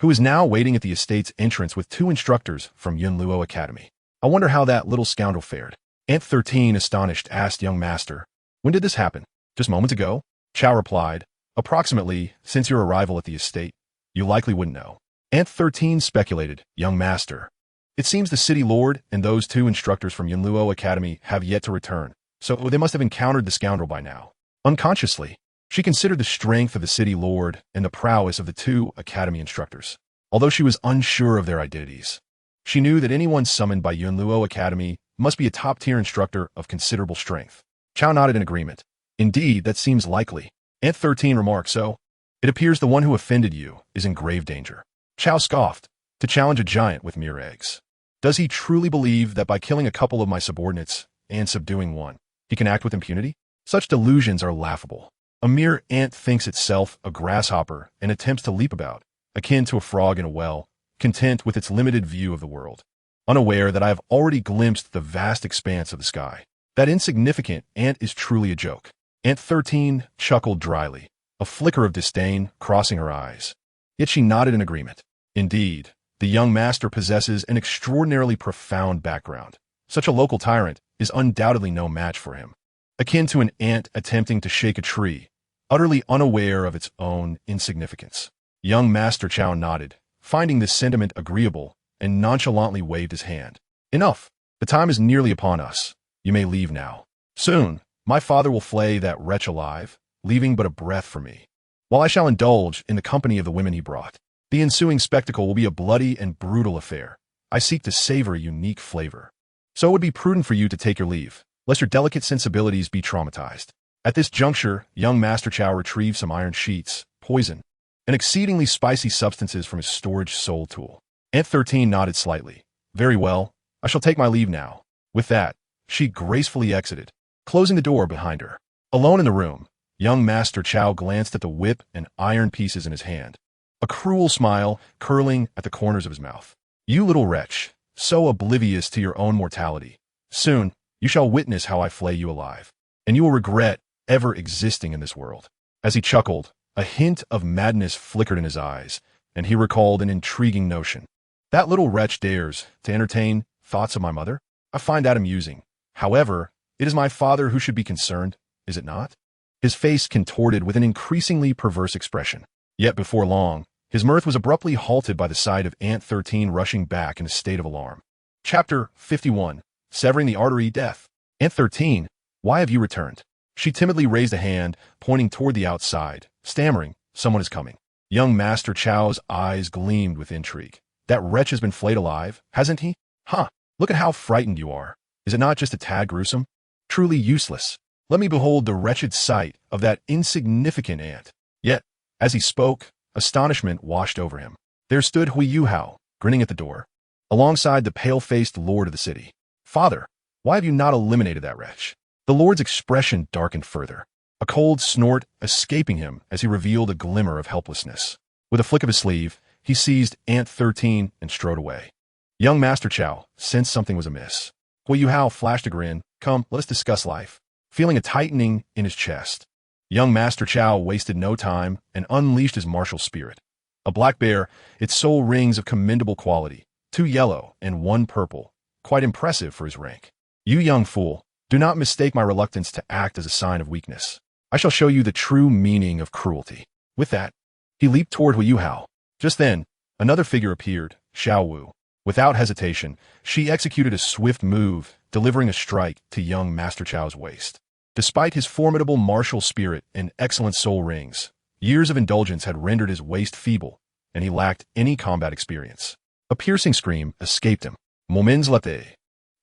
[SPEAKER 1] who is now waiting at the estate's entrance with 2 instructors from Luo Academy. I wonder how that little scoundrel fared. Ant 13, astonished, asked young master, when did this happen? Just moments ago? Chao replied, approximately since your arrival at the estate. You likely wouldn't know. Ant 13 speculated, young master. It seems the city lord and those 2 instructors from Luo Academy have yet to return, so they must have encountered the scoundrel by now. Unconsciously, she considered the strength of the city lord and the prowess of the 2 academy instructors. Although she was unsure of their identities, she knew that anyone summoned by Luo Academy must be a top-tier instructor of considerable strength. Chao nodded in agreement. Indeed, that seems likely. Ant 13 remarked, so, it appears the one who offended you is in grave danger. Chao scoffed, to challenge a giant with mere eggs. Does he truly believe that by killing a couple of my subordinates and subduing one, he can act with impunity? Such delusions are laughable. A mere ant thinks itself a grasshopper and attempts to leap about, akin to a frog in a well, content with its limited view of the world, unaware that I have already glimpsed the vast expanse of the sky. That insignificant ant is truly a joke. Ant 13 chuckled dryly, a flicker of disdain crossing her eyes. Yet she nodded in agreement. Indeed, the young master possesses an extraordinarily profound background. Such a local tyrant is undoubtedly no match for him. Akin to an ant attempting to shake a tree, utterly unaware of its own insignificance. Young Master Chao nodded, finding this sentiment agreeable, and nonchalantly waved his hand. Enough. The time is nearly upon us. You may leave now. Soon, my father will flay that wretch alive, leaving but a breath for me, while I shall indulge in the company of the women he brought. The ensuing spectacle will be a bloody and brutal affair. I seek to savor a unique flavor. So it would be prudent for you to take your leave, lest your delicate sensibilities be traumatized. At this juncture, young Master Chao retrieved some iron sheets, poison, and exceedingly spicy substances from his storage soul tool. Ant 13 nodded slightly. Very well, I shall take my leave now. With that, she gracefully exited, closing the door behind her. Alone in the room, young Master Chao glanced at the whip and iron pieces in his hand, a cruel smile curling at the corners of his mouth. You little wretch, so oblivious to your own mortality. Soon, you shall witness how I flay you alive, and you will regret ever existing in this world. As he chuckled, a hint of madness flickered in his eyes, and he recalled an intriguing notion. That little wretch dares to entertain thoughts of my mother? I find that amusing. However, it is my father who should be concerned, is it not? His face contorted with an increasingly perverse expression. Yet before long, his mirth was abruptly halted by the sight of Ant 13 rushing back in a state of alarm. Chapter 51. Severing the Artery, Death. Ant 13, why have you returned? She timidly raised a hand, pointing toward the outside, stammering, someone is coming. Young Master Chao's eyes gleamed with intrigue. That wretch has been flayed alive, hasn't he? Huh, look at how frightened you are. Is it not just a tad gruesome? Truly useless. Let me behold the wretched sight of that insignificant ant. Yet, as he spoke, astonishment washed over him. There stood Huo Yuhao, grinning at the door, alongside the pale-faced lord of the city. Father, why have you not eliminated that wretch? The lord's expression darkened further, a cold snort escaping him as he revealed a glimmer of helplessness. With a flick of his sleeve, he seized Ant 13 and strode away. Young Master Qiao sensed something was amiss. Huo Yuhao flashed a grin. Come, let us discuss life. Feeling a tightening in his chest, young Master Qiao wasted no time and unleashed his martial spirit. A black bear, its sole rings of commendable quality, 2 yellow and 1 purple, quite impressive for his rank. You young fool, do not mistake my reluctance to act as a sign of weakness. I shall show you the true meaning of cruelty. With that, he leaped toward Huo Yuhao. Just then, another figure appeared, Xiao Wu. Without hesitation, she executed a swift move, delivering a strike to young Master Qiao's waist. Despite his formidable martial spirit and excellent soul rings, years of indulgence had rendered his waist feeble, and he lacked any combat experience. A piercing scream escaped him. Moments later,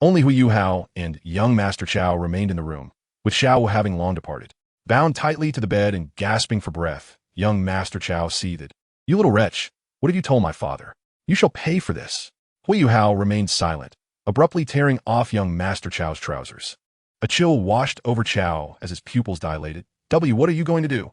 [SPEAKER 1] only Huo Yuhao and young Master Qiao remained in the room, with Xiao Wu having long departed. Bound tightly to the bed and gasping for breath, young Master Qiao seethed. You little wretch, what have you told my father? You shall pay for this. Huo Yuhao remained silent, abruptly tearing off young Master Qiao's trousers. A chill washed over Qiao as his pupils dilated. What are you going to do?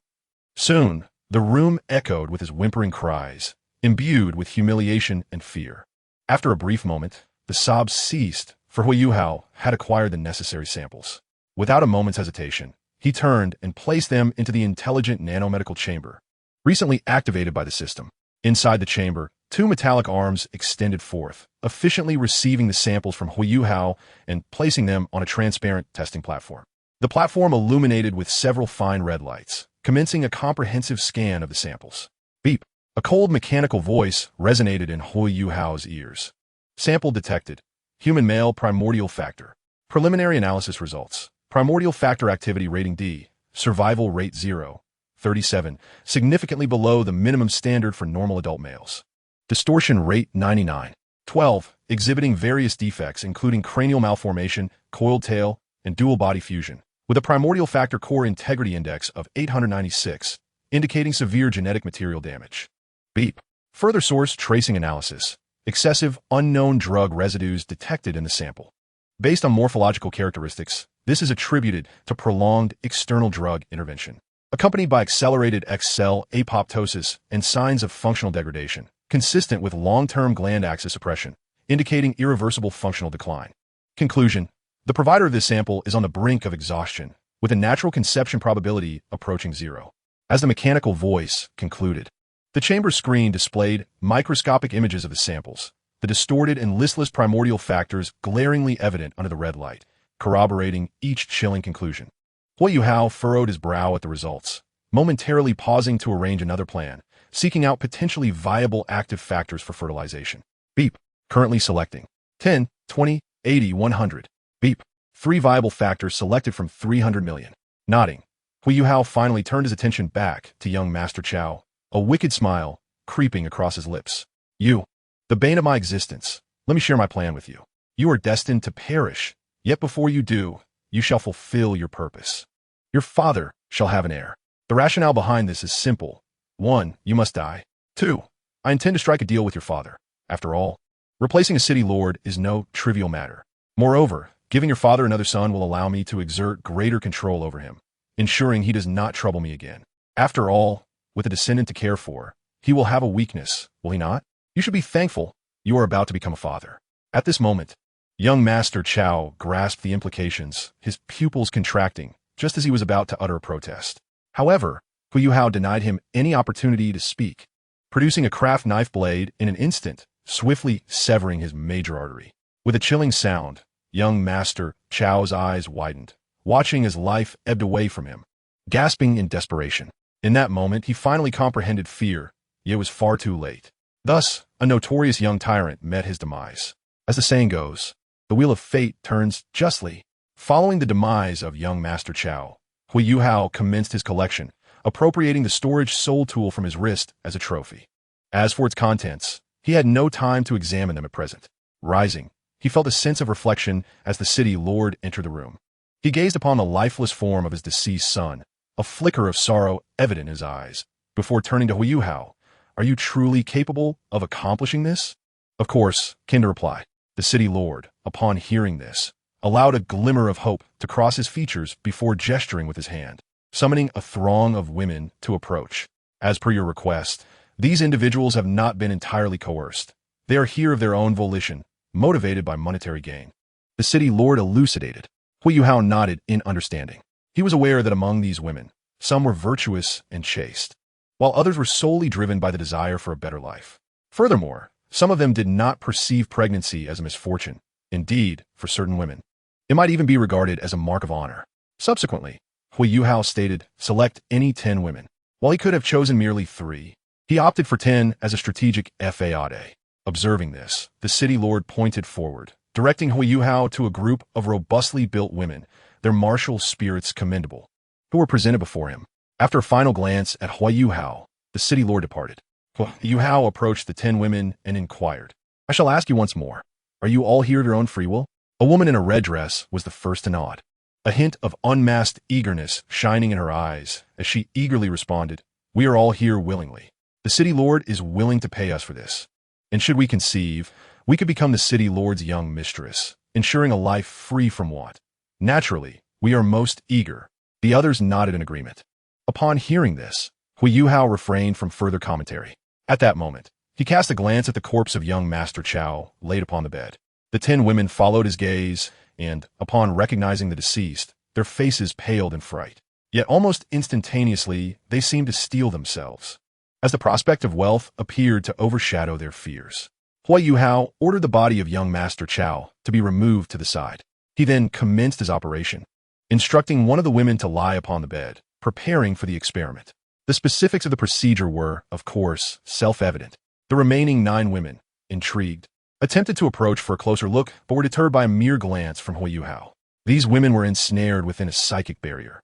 [SPEAKER 1] Soon, the room echoed with his whimpering cries, imbued with humiliation and fear. After a brief moment, the sobs ceased, for Huo Yuhao had acquired the necessary samples. Without a moment's hesitation, he turned and placed them into the intelligent nanomedical chamber, recently activated by the system. Inside the chamber, 2 metallic arms extended forth, efficiently receiving the samples from Huo Yuhao and placing them on a transparent testing platform. The platform illuminated with several fine red lights, commencing a comprehensive scan of the samples. Beep! A cold mechanical voice resonated in Huo Yuhao's ears. Sample detected. Human male primordial factor. Preliminary analysis results. Primordial factor activity rating D. Survival rate 0. 37, significantly below the minimum standard for normal adult males. Distortion rate 99. 12, exhibiting various defects including cranial malformation, coiled tail, and dual body fusion, with a primordial factor core integrity index of 896, indicating severe genetic material damage. Beep. Further source tracing analysis. Excessive unknown drug residues detected in the sample. Based on morphological characteristics, this is attributed to prolonged external drug intervention, accompanied by accelerated X-cell apoptosis and signs of functional degradation, consistent with long-term gland axis suppression, indicating irreversible functional decline. Conclusion. The provider of this sample is on the brink of exhaustion, with a natural conception probability approaching 0. As the mechanical voice concluded, the chamber screen displayed microscopic images of the samples, the distorted and listless primordial factors glaringly evident under the red light, corroborating each chilling conclusion. Huo Yuhao furrowed his brow at the results, momentarily pausing to arrange another plan, seeking out potentially viable active factors for fertilization. Beep. Currently selecting. 10, 20, 80, 100. Beep. 3 viable factors selected from 300 million. Nodding, Huo Yuhao finally turned his attention back to young Master Qiao, a wicked smile creeping across his lips. You, the bane of my existence, let me share my plan with you. You are destined to perish, yet before you do, you shall fulfill your purpose. Your father shall have an heir. The rationale behind this is simple. 1, you must die. 2, I intend to strike a deal with your father. After all, replacing a city lord is no trivial matter. Moreover, giving your father another son will allow me to exert greater control over him, ensuring he does not trouble me again. After all, with a descendant to care for, he will have a weakness, will he not? You should be thankful you are about to become a father. At this moment, young Master Qiao grasped the implications, his pupils contracting, just as he was about to utter a protest. However, Huo Yuhao denied him any opportunity to speak, producing a craft knife blade in an instant, swiftly severing his major artery. With a chilling sound, young Master Qiao's eyes widened, watching as life ebbed away from him, gasping in desperation. In that moment, he finally comprehended fear, yet was far too late. Thus, a notorious young tyrant met his demise. As the saying goes, the wheel of fate turns justly. Following the demise of young Master Qiao, Huo Yuhao commenced his collection, appropriating the storage soul tool from his wrist as a trophy. As for its contents, he had no time to examine them at present. Rising, he felt a sense of reflection as the city lord entered the room. He gazed upon the lifeless form of his deceased son, a flicker of sorrow evident in his eyes, before turning to Huo Yuhao. Are you truly capable of accomplishing this? Of course, came the reply. The city lord, upon hearing this, allowed a glimmer of hope to cross his features before gesturing with his hand, summoning a throng of women to approach. As per your request, these individuals have not been entirely coerced. They are here of their own volition, motivated by monetary gain. The city lord elucidated. Huo Yuhao nodded in understanding. He was aware that among these women, some were virtuous and chaste, while others were solely driven by the desire for a better life. Furthermore, some of them did not perceive pregnancy as a misfortune. Indeed, for certain women, it might even be regarded as a mark of honor. Subsequently, Huo Yuhao stated, select any 10 women. While he could have chosen merely 3, he opted for 10 as a strategic fade. Observing this, the city lord pointed forward, directing Huo Yuhao to a group of robustly built women, their martial spirits commendable, who were presented before him. After a final glance at Huo Yuhao, the city lord departed. Huo Yuhao approached the 10 women and inquired, I shall ask you once more, are you all here of your own free will? A woman in a red dress was the first to nod, a hint of unmasked eagerness shining in her eyes as she eagerly responded, we are all here willingly. The city lord is willing to pay us for this. And should we conceive, we could become the city lord's young mistress, ensuring a life free from want. Naturally, we are most eager. The others nodded in agreement. Upon hearing this, Huo Yuhao refrained from further commentary. At that moment, he cast a glance at the corpse of young Master Qiao laid upon the bed. The 10 women followed his gaze, and, upon recognizing the deceased, their faces paled in fright. Yet almost instantaneously, they seemed to steel themselves, as the prospect of wealth appeared to overshadow their fears. Huo Yuhao ordered the body of young Master Qiao to be removed to the side. He then commenced his operation, instructing one of the women to lie upon the bed, preparing for the experiment. The specifics of the procedure were, of course, self-evident. The remaining 9 women, intrigued, attempted to approach for a closer look, but were deterred by a mere glance from Huo Yuhao. These women were ensnared within a psychic barrier.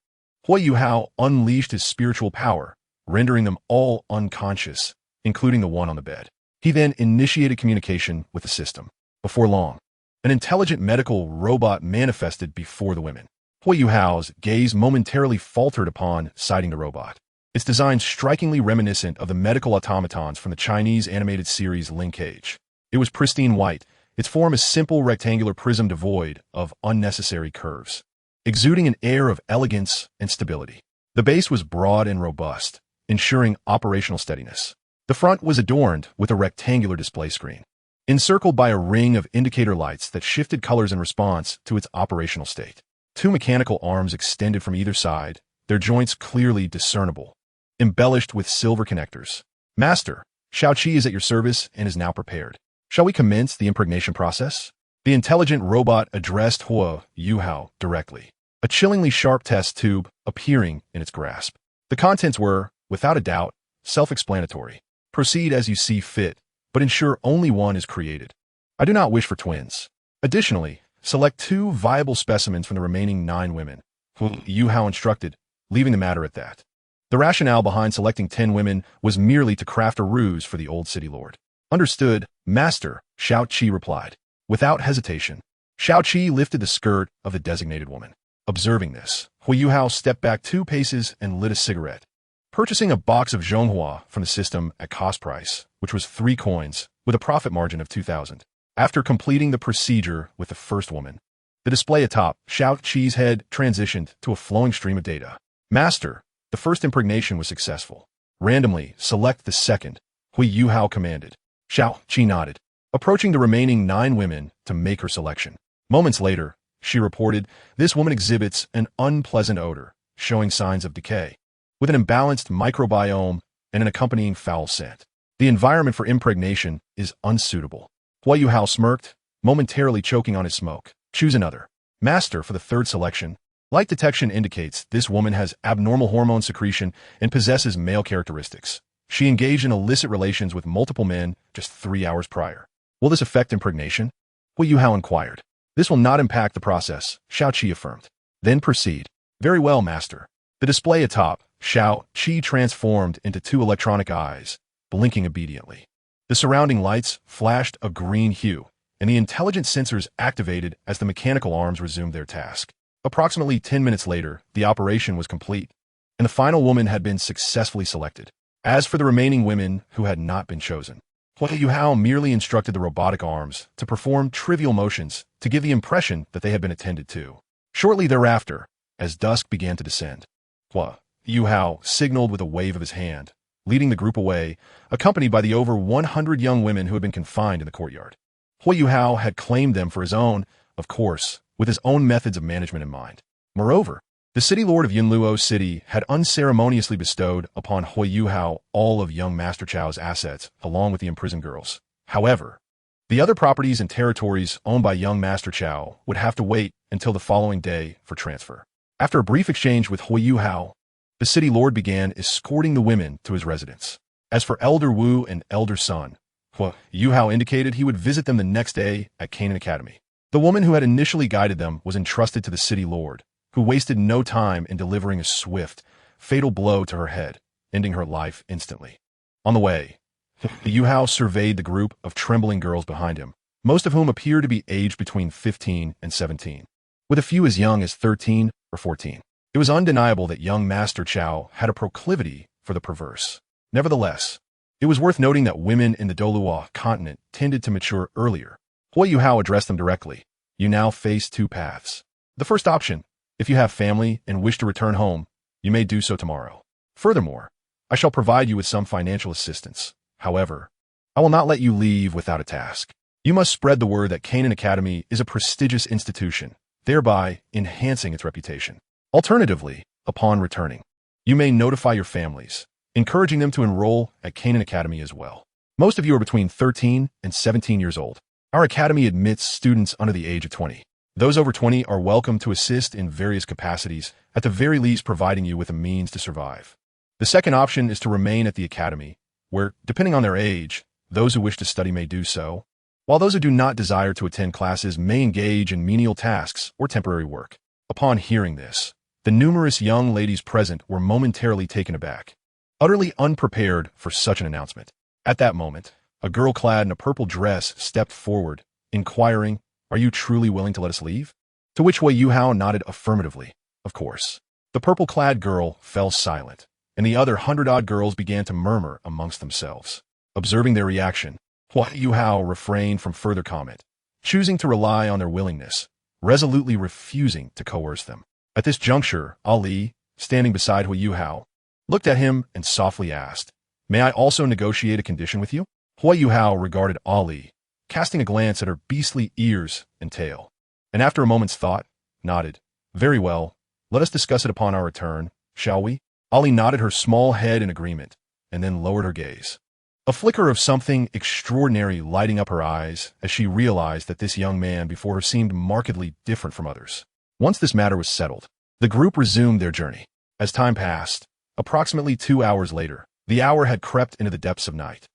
[SPEAKER 1] Huo Yuhao unleashed his spiritual power, rendering them all unconscious, including the one on the bed. He then initiated communication with the system. Before long, an intelligent medical robot manifested before the women. Huo Yuhao's gaze momentarily faltered upon sighting the robot, its design strikingly reminiscent of the medical automatons from the Chinese animated series Linkage. It was pristine white, its form a simple rectangular prism devoid of unnecessary curves, exuding an air of elegance and stability. The base was broad and robust, ensuring operational steadiness. The front was adorned with a rectangular display screen, encircled by a ring of indicator lights that shifted colors in response to its operational state. 2 mechanical arms extended from either side, their joints clearly discernible, embellished with silver connectors. Master, Shao Qi is at your service and is now prepared. Shall we commence the impregnation process? The intelligent robot addressed Huo Yuhao directly, a chillingly sharp test tube appearing in its grasp. The contents were, without a doubt, self-explanatory. Proceed as you see fit, but ensure only one is created. I do not wish for twins. Additionally, select 2 viable specimens from the remaining 9 women. Huo Yuhao instructed, leaving the matter at that. The rationale behind selecting 10 women was merely to craft a ruse for the old city lord. Understood, Master, Shao Qi replied. Without hesitation, Shao Qi lifted the skirt of the designated woman. Observing this, Huo Yuhao stepped back 2 paces and lit a cigarette. Purchasing a box of Zhonghua from the system at cost price, which was 3 coins, with a profit margin of 2,000. After completing the procedure with the first woman, the display atop Shao Qi's head transitioned to a flowing stream of data. Master, the first impregnation was successful. Randomly, select the second, Huo Yuhao commanded. Shao Qi nodded, approaching the remaining 9 women to make her selection. Moments later, she reported, this woman exhibits an unpleasant odor, showing signs of decay, with an imbalanced microbiome and an accompanying foul scent. The environment for impregnation is unsuitable. Huo Yuhao smirked, momentarily choking on his smoke. Choose another. Master, for the third selection, light detection indicates this woman has abnormal hormone secretion and possesses male characteristics. She engaged in illicit relations with multiple men just 3 hours prior. Will this affect impregnation? Huo Yuhao inquired. This will not impact the process, Shao Qi affirmed. Then proceed. Very well, Master. The display atop Shao Qi transformed into 2 electronic eyes, blinking obediently. The surrounding lights flashed a green hue, and the intelligent sensors activated as the mechanical arms resumed their task. Approximately 10 minutes later, the operation was complete, and the final woman had been successfully selected. As for the remaining women who had not been chosen, Huo Yuhao merely instructed the robotic arms to perform trivial motions to give the impression that they had been attended to. Shortly thereafter, as dusk began to descend, Huo Yuhao signaled with a wave of his hand, leading the group away, accompanied by the over 100 young women who had been confined in the courtyard. Huo Yuhao had claimed them for his own, of course, with his own methods of management in mind. Moreover, the city lord of Yunluo City had unceremoniously bestowed upon Huo Yuhao all of young Master Chao's assets, along with the imprisoned girls. However, the other properties and territories owned by young Master Chao would have to wait until the following day for transfer. After a brief exchange with Huo Yuhao, the city lord began escorting the women to his residence. As for Elder Wu and Elder Sun, Huo Yuhao indicated he would visit them the next day at Qian Academy. The woman who had initially guided them was entrusted to the city lord, who wasted no time in delivering a swift, fatal blow to her head, ending her life instantly. On the way, the Yuhao surveyed the group of trembling girls behind him, most of whom appeared to be aged between 15 and 17, with a few as young as 13 or 14. It was undeniable that young Master Chao had a proclivity for the perverse. Nevertheless, it was worth noting that women in the Douluo continent tended to mature earlier. Huo Yuhao addressed them directly. You now face two paths. The first option, if you have family and wish to return home, you may do so tomorrow. Furthermore, I shall provide you with some financial assistance. However, I will not let you leave without a task. You must spread the word that Qian Academy is a prestigious institution, thereby enhancing its reputation. Alternatively, upon returning, you may notify your families, encouraging them to enroll at Qian Academy as well. Most of you are between 13 and 17 years old. Our academy admits students under the age of 20. Those over 20 are welcome to assist in various capacities, at the very least providing you with a means to survive. The second option is to remain at the academy, where, depending on their age, those who wish to study may do so, while those who do not desire to attend classes may engage in menial tasks or temporary work. Upon hearing this, the numerous young ladies present were momentarily taken aback, utterly unprepared for such an announcement. At that moment, a girl clad in a purple dress stepped forward, inquiring, "Are you truly willing to let us leave?" To which Huo Yuhao nodded affirmatively. Of course. The purple-clad girl fell silent, and the other 100-odd girls began to murmur amongst themselves. Observing their reaction, Huo Yuhao refrained from further comment, choosing to rely on their willingness, resolutely refusing to coerce them. At this juncture, Ali, standing beside Huo Yuhao, looked at him and softly asked, "May I also negotiate a condition with you?" Huo Yuhao regarded Ali, casting a glance at her beastly ears and tail, and after a moment's thought, nodded. "Very well, let us discuss it upon our return, shall we?" Ali nodded her small head in agreement, and then lowered her gaze. A flicker of something extraordinary lighting up her eyes as she realized that this young man before her seemed markedly different from others. Once this matter was settled, the group resumed their journey. As time passed, approximately 2 hours later, the hour had crept into the depths of night.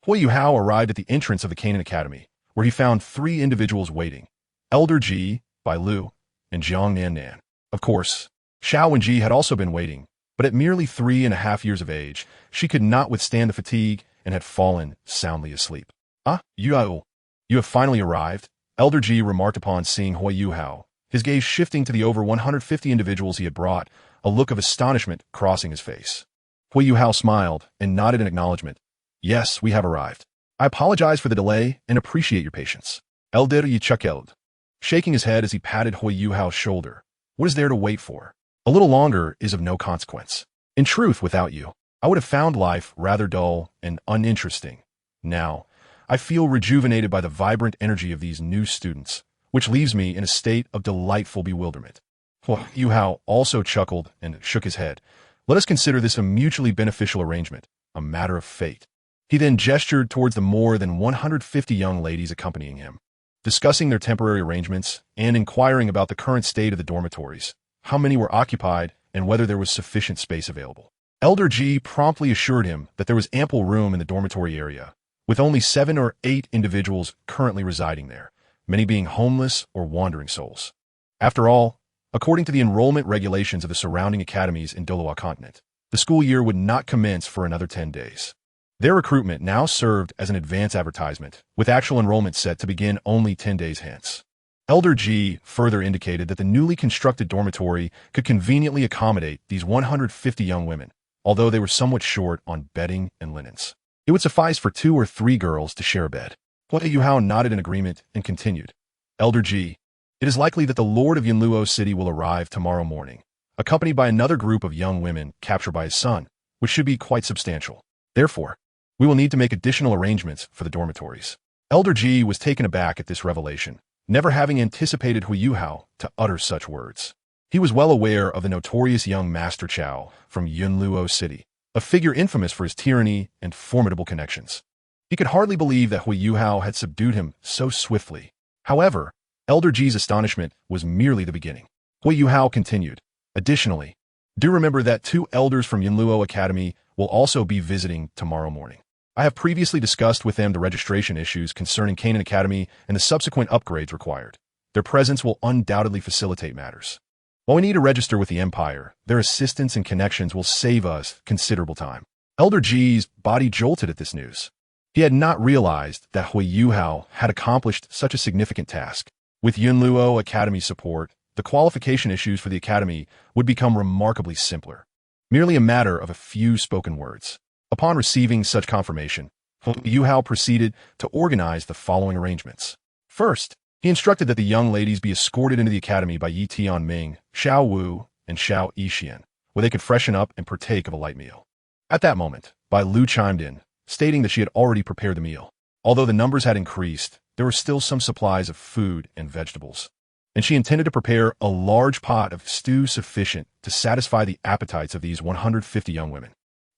[SPEAKER 1] Huo Yuhao arrived at the entrance of the Qian Academy, where he found 3 individuals waiting, Elder Ji, Bai Lu, and Jiang Nan Nan. Of course, Xiao and Ji had also been waiting, but at merely 3.5 years of age, she could not withstand the fatigue and had fallen soundly asleep. "Ah, Yuhao, you have finally arrived," Elder Ji remarked upon seeing Huo Yuhao, his gaze shifting to the over 150 individuals he had brought, a look of astonishment crossing his face. Huo Yuhao smiled and nodded in acknowledgement. "Yes, we have arrived. I apologize for the delay and appreciate your patience." Elder Yi chuckled, shaking his head as he patted Huo Yuhao's shoulder. "What is there to wait for? A little longer is of no consequence. In truth, without you, I would have found life rather dull and uninteresting. Now, I feel rejuvenated by the vibrant energy of these new students, which leaves me in a state of delightful bewilderment." Huo Yuhao also chuckled and shook his head. "Let us consider this a mutually beneficial arrangement, a matter of fate." He then gestured towards the more than 150 young ladies accompanying him, discussing their temporary arrangements and inquiring about the current state of the dormitories, how many were occupied, and whether there was sufficient space available. Elder Ji promptly assured him that there was ample room in the dormitory area, with only 7 or 8 individuals currently residing there, many being homeless or wandering souls. After all, according to the enrollment regulations of the surrounding academies in Douluo continent, the school year would not commence for another 10 days. Their recruitment now served as an advance advertisement, with actual enrollment set to begin only 10 days hence. Elder Ji further indicated that the newly constructed dormitory could conveniently accommodate these 150 young women, although they were somewhat short on bedding and linens. It would suffice for 2 or 3 girls to share a bed. Huo Yuhao nodded in agreement and continued. "Elder Ji, it is likely that the Lord of Yunluo City will arrive tomorrow morning, accompanied by another group of young women captured by his son, which should be quite substantial. Therefore, we will need to make additional arrangements for the dormitories. Elder Ji was taken aback at this revelation, never having anticipated Huo Yuhao to utter such words. He was well aware of the notorious young Master Qiao from Yunluo City, a figure infamous for his tyranny and formidable connections. He could hardly believe that Huo Yuhao had subdued him so swiftly. However, Elder Ji's astonishment was merely the beginning. Huo Yuhao continued, "Additionally, do remember that 2 elders from Yunluo Academy will also be visiting tomorrow morning. I have previously discussed with them the registration issues concerning Canaan Academy and the subsequent upgrades required. Their presence will undoubtedly facilitate matters. While we need to register with the Empire, their assistance and connections will save us considerable time." Elder Ji's body jolted at this news. He had not realized that Huo Yuhao had accomplished such a significant task. With Yunluo Academy support, the qualification issues for the Academy would become remarkably simpler. Merely a matter of a few spoken words. Upon receiving such confirmation, Huo Yuhao proceeded to organize the following arrangements. First, he instructed that the young ladies be escorted into the Academy by Yi Tianming, Xiao Wu, and Xiao Yixian, where they could freshen up and partake of a light meal. At that moment, Bai Lu chimed in, stating that she had already prepared the meal. Although the numbers had increased, there were still some supplies of food and vegetables, and she intended to prepare a large pot of stew sufficient to satisfy the appetites of these 150 young women.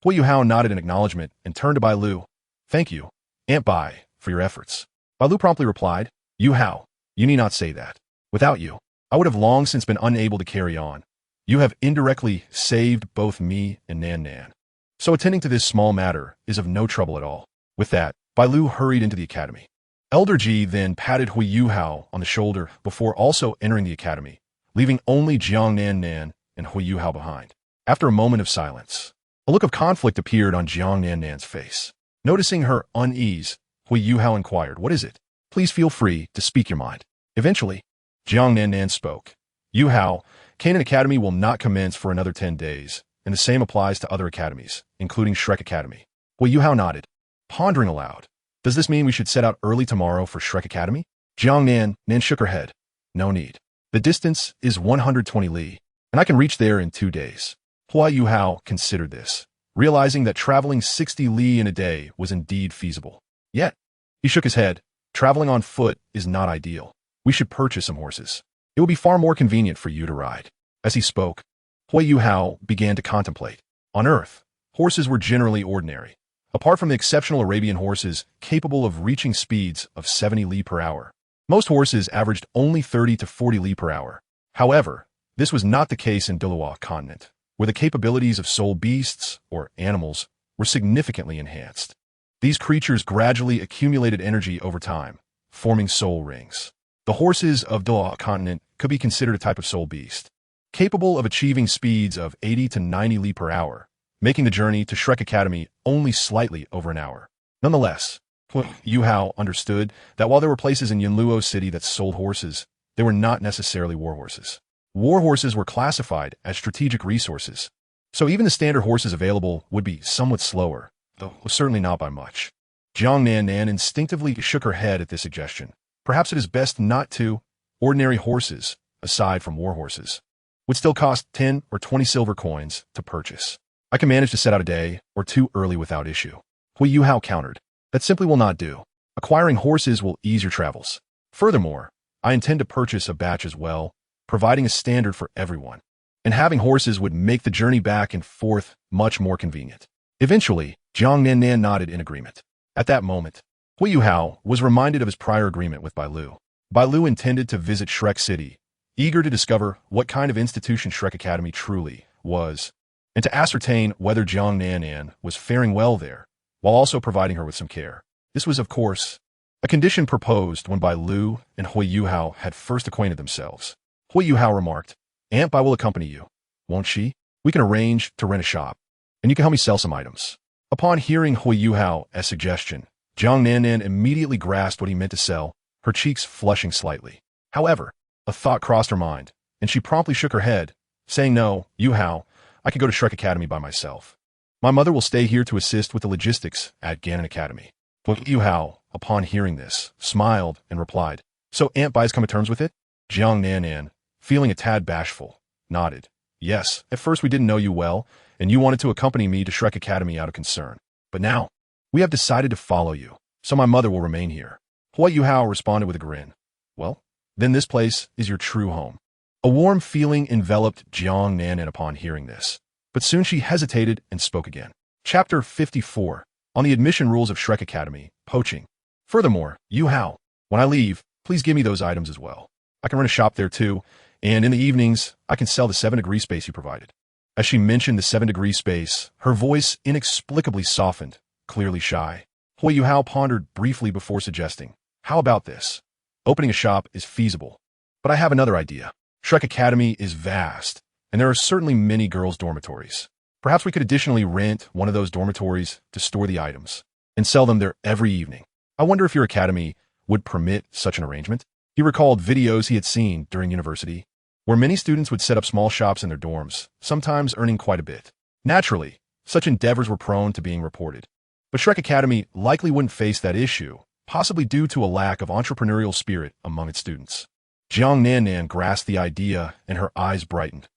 [SPEAKER 1] Huo Yuhao nodded in acknowledgement and turned to Bai Lu. "Thank you, Aunt Bai, for your efforts." Bai Lu promptly replied, "Yuhao, you need not say that. Without you, I would have long since been unable to carry on. You have indirectly saved both me and Nan Nan. So attending to this small matter is of no trouble at all." With that, Bai Lu hurried into the Academy. Elder Ji then patted Huo Yuhao on the shoulder before also entering the Academy, leaving only Jiang Nan Nan and Huo Yuhao behind. After a moment of silence, a look of conflict appeared on Jiang Nan Nan's face. Noticing her unease, Huo Yuhao inquired, "What is it? Please feel free to speak your mind." Eventually, Jiang Nan Nan spoke. "Yuhao, Canaan Academy will not commence for another 10 days, and the same applies to other academies, including Shrek Academy." Huo Yuhao nodded, pondering aloud. "Does this mean we should set out early tomorrow for Shrek Academy?" Jiang Nan shook her head. "No need. The distance is 120 li, and I can reach there in 2 days." Huo Yuhao considered this, realizing that traveling 60 li in a day was indeed feasible. Yet, he shook his head. "Traveling on foot is not ideal. We should purchase some horses. It will be far more convenient for you to ride." As he spoke, Huo Yuhao began to contemplate. On Earth, horses were generally ordinary, apart from the exceptional Arabian horses capable of reaching speeds of 70 li per hour. Most horses averaged only 30 to 40 li per hour. However, this was not the case in Douluo continent, where the capabilities of soul beasts, or animals, were significantly enhanced. These creatures gradually accumulated energy over time, forming soul rings. The horses of Douluo continent could be considered a type of soul beast, capable of achieving speeds of 80 to 90 li per hour, making the journey to Shrek Academy only slightly over an hour. Nonetheless, Huo Yuhao understood that while there were places in Yunluo City that sold horses, they were not necessarily war horses. War horses were classified as strategic resources, so even the standard horses available would be somewhat slower, though certainly not by much. Jiang Nan instinctively shook her head at this suggestion. Perhaps it is best not to. Ordinary horses, aside from war horses, would still cost 10 or 20 silver coins to purchase. I can manage to set out a day or 2 early without issue. Huo Yuhao countered. That simply will not do. Acquiring horses will ease your travels. Furthermore, I intend to purchase a batch as well, providing a standard for everyone. And having horses would make the journey back and forth much more convenient. Eventually, Jiang Nan nodded in agreement. At that moment, Huo Yuhao was reminded of his prior agreement with Bai Lu. Bai Lu intended to visit Shrek City, eager to discover what kind of institution Shrek Academy truly was, and to ascertain whether Jiang Nan was faring well there, while also providing her with some care. This was, of course, a condition proposed when Bai Lu and Huo Yuhao had first acquainted themselves. Huo Yuhao remarked, "Aunt Bai will accompany you, won't she? We can arrange to rent a shop, and you can help me sell some items." Upon hearing Huo Yuhao's suggestion, Jiang Nan immediately grasped what he meant to sell, her cheeks flushing slightly. However, a thought crossed her mind, and she promptly shook her head, saying, "No, Yuhao, I can go to Shrek Academy by myself. My mother will stay here to assist with the logistics at Ganon Academy." Huo Yuhao, upon hearing this, smiled and replied, "So Aunt Bai's come to terms with it?" Jiang Nan, feeling a tad bashful, nodded. "Yes, at first we didn't know you well, and you wanted to accompany me to Shrek Academy out of concern. But now, we have decided to follow you, so my mother will remain here. Huo Yuhao responded with a grin. Well, then this place is your true home. A warm feeling enveloped Jiang Nanan upon hearing this, but soon she hesitated and spoke again. Chapter 54, on the admission rules of Shrek Academy, poaching. Furthermore, Yuhao, when I leave, please give me those items as well. I can run a shop there too, and in the evenings, I can sell the 7-degree space you provided. As she mentioned the 7-degree space, her voice inexplicably softened, clearly shy. Huo Yuhao pondered briefly before suggesting, how about this? Opening a shop is feasible, but I have another idea. Shrek Academy is vast, and there are certainly many girls' dormitories. Perhaps we could additionally rent one of those dormitories to store the items and sell them there every evening. I wonder if your academy would permit such an arrangement. He recalled videos he had seen during university, where many students would set up small shops in their dorms, sometimes earning quite a bit. Naturally, such endeavors were prone to being reported. But Shrek Academy likely wouldn't face that issue, possibly due to a lack of entrepreneurial spirit among its students. Jiang Nanan grasped the idea, and her eyes brightened.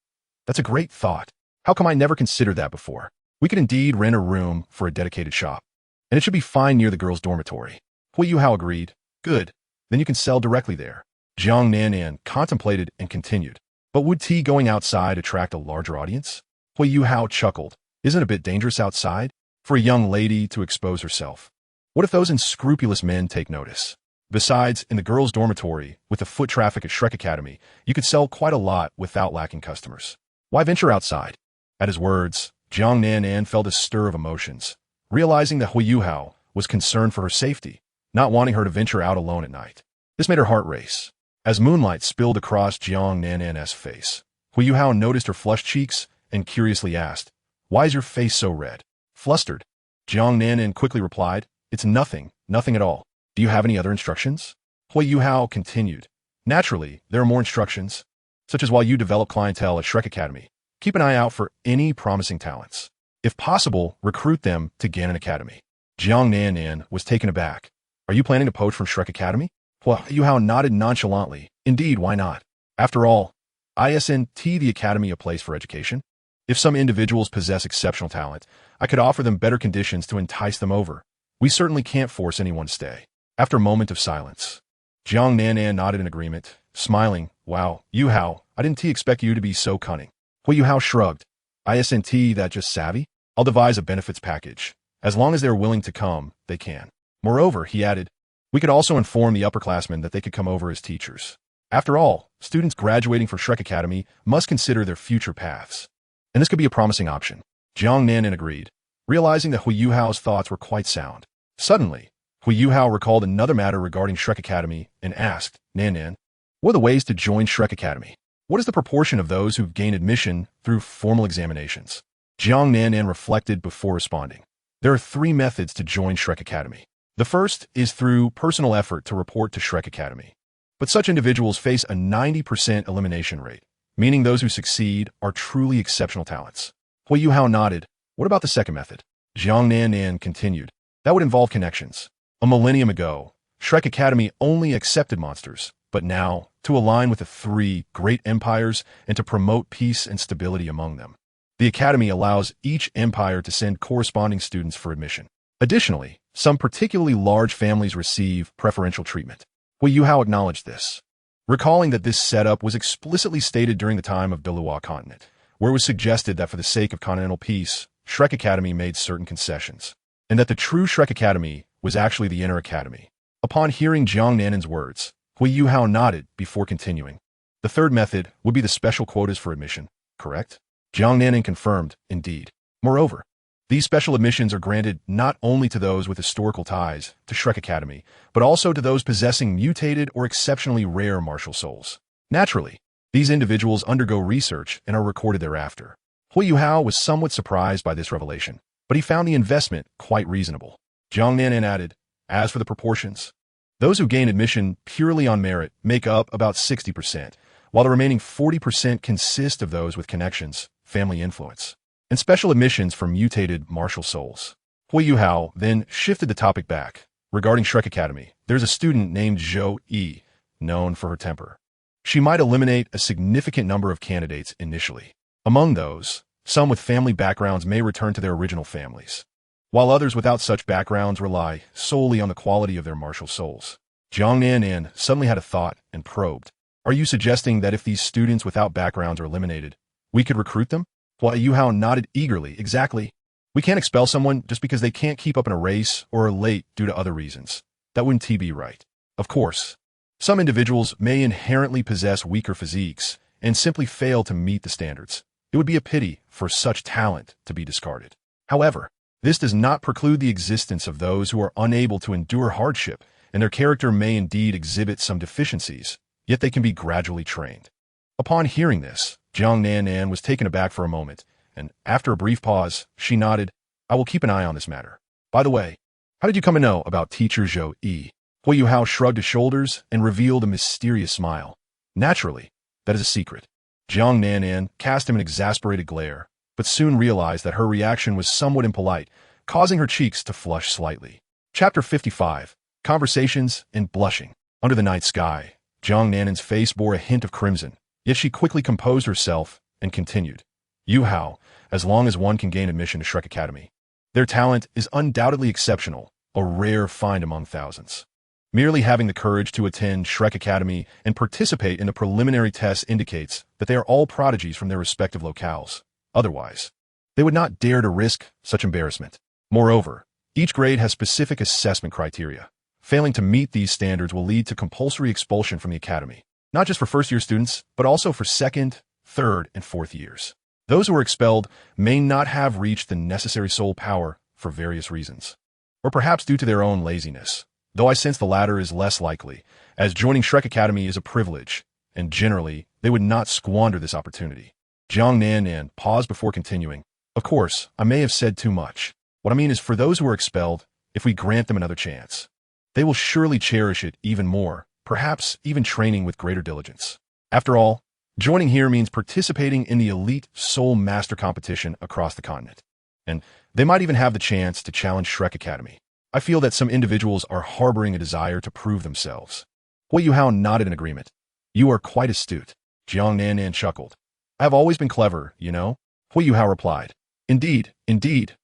[SPEAKER 1] That's a great thought. How come I never considered that before? We could indeed rent a room for a dedicated shop, and it should be fine near the girls' dormitory. Huo Yuhao agreed. Good. Then you can sell directly there. Jiang Nanan contemplated and continued. But would tea going outside attract a larger audience? Huo Yuhao chuckled. Isn't it a bit dangerous outside for a young lady to expose herself? What if those unscrupulous men take notice? Besides, in the girls' dormitory, with the foot traffic at Shrek Academy, you could sell quite a lot without lacking customers. Why venture outside? At his words, Jiang Nanan felt a stir of emotions, realizing that Huo Yuhao was concerned for her safety, not wanting her to venture out alone at night. This made her heart race. As moonlight spilled across Jiang Nanan's face, Huo Yuhao noticed her flushed cheeks and curiously asked, Why is your face so red? Flustered. Jiang Nanan quickly replied, It's nothing at all. Do you have any other instructions? Huo Yuhao continued. Naturally, there are more instructions, such as while you develop clientele at Shrek Academy, keep an eye out for any promising talents. If possible, recruit them to Ganon Academy. Jiang Nanan was taken aback. Are you planning to poach from Shrek Academy? Huo Yuhao nodded nonchalantly. Indeed, why not? After all, isn't the academy a place for education? If some individuals possess exceptional talent, I could offer them better conditions to entice them over. We certainly can't force anyone to stay. After a moment of silence, Jiang Nanan nodded in agreement, smiling. Wow, Yuhao, I didn't expect you to be so cunning. Huo Yuhao shrugged. Isn't that just savvy? I'll devise a benefits package. As long as they're willing to come, they can. Moreover, he added, we could also inform the upperclassmen that they could come over as teachers. After all, students graduating from Shrek Academy must consider their future paths. And this could be a promising option. Jiang Nanan agreed, realizing that Huo Yuhao's thoughts were quite sound. Suddenly, Huo Yuhao recalled another matter regarding Shrek Academy and asked, Nanan, what are the ways to join Shrek Academy? What is the proportion of those who've gained admission through formal examinations? Jiang Nanan reflected before responding. There are 3 methods to join Shrek Academy. The first is through personal effort to report to Shrek Academy. But such individuals face a 90% elimination rate, meaning those who succeed are truly exceptional talents. Huo Yuhao nodded. What about the second method? Jiang Nanan continued. That would involve connections. A millennium ago, Shrek Academy only accepted monsters, but now, to align with the 3 great empires and to promote peace and stability among them, the Academy allows each empire to send corresponding students for admission. Additionally, some particularly large families receive preferential treatment. Huo Yuhao acknowledged this, recalling that this setup was explicitly stated during the time of Douluo continent, where it was suggested that for the sake of continental peace, Shrek Academy made certain concessions, and that the true Shrek Academy was actually the inner academy. Upon hearing Jiang Nanan's words, Huo Yuhao nodded before continuing. The third method would be the special quotas for admission, correct? Jiang Nanan confirmed, indeed. Moreover, these special admissions are granted not only to those with historical ties to Shrek Academy, but also to those possessing mutated or exceptionally rare martial souls. Naturally, these individuals undergo research and are recorded thereafter. Huo Yuhao was somewhat surprised by this revelation, but he found the investment quite reasonable. Jiang Nanan added, as for the proportions, those who gain admission purely on merit make up about 60%, while the remaining 40% consist of those with connections, family influence, and special admissions for mutated martial souls. Huo Yuhao then shifted the topic back. Regarding Shrek Academy, there's a student named Zhou Yi, known for her temper. She might eliminate a significant number of candidates initially. Among those, some with family backgrounds may return to their original families, while others without such backgrounds rely solely on the quality of their martial souls. Jiang Nan suddenly had a thought and probed. Are you suggesting that if these students without backgrounds are eliminated, we could recruit them? Huo Yuhao nodded eagerly. Exactly. We can't expel someone just because they can't keep up in a race or are late due to other reasons. That wouldn't be right. Of course, some individuals may inherently possess weaker physiques and simply fail to meet the standards. It would be a pity for such talent to be discarded. However, this does not preclude the existence of those who are unable to endure hardship, and their character may indeed exhibit some deficiencies, yet they can be gradually trained. Upon hearing this, Jiang Nan was taken aback for a moment, and after a brief pause, she nodded, I will keep an eye on this matter. By the way, how did you come to know about teacher Zhou Yi? Huo Yuhao shrugged his shoulders and revealed a mysterious smile. Naturally, that is a secret. Jiang Nan cast him an exasperated glare, but soon realized that her reaction was somewhat impolite, causing her cheeks to flush slightly. Chapter 55, Conversations and Blushing. Under the night sky, Jiang Nan's face bore a hint of crimson, yet she quickly composed herself and continued. Yuhao, as long as one can gain admission to Shrek Academy. Their talent is undoubtedly exceptional, a rare find among thousands. Merely having the courage to attend Shrek Academy and participate in the preliminary tests indicates that they are all prodigies from their respective locales. Otherwise, they would not dare to risk such embarrassment. Moreover, each grade has specific assessment criteria. Failing to meet these standards will lead to compulsory expulsion from the academy, not just for first-year students, but also for second, third, and fourth years. Those who are expelled may not have reached the necessary soul power for various reasons, or perhaps due to their own laziness, though I sense the latter is less likely, as joining Shrek Academy is a privilege, and generally, they would not squander this opportunity. Jiang Nan paused before continuing. Of course, I may have said too much. What I mean is for those who are expelled, if we grant them another chance, they will surely cherish it even more, perhaps even training with greater diligence. After all, joining here means participating in the elite Soul Master competition across the continent. And they might even have the chance to challenge Shrek Academy. I feel that some individuals are harboring a desire to prove themselves. Huo Yuhao nodded in agreement. You are quite astute. Jiang Nan chuckled. I have always been clever, you know? Huo Yuhao replied. Indeed,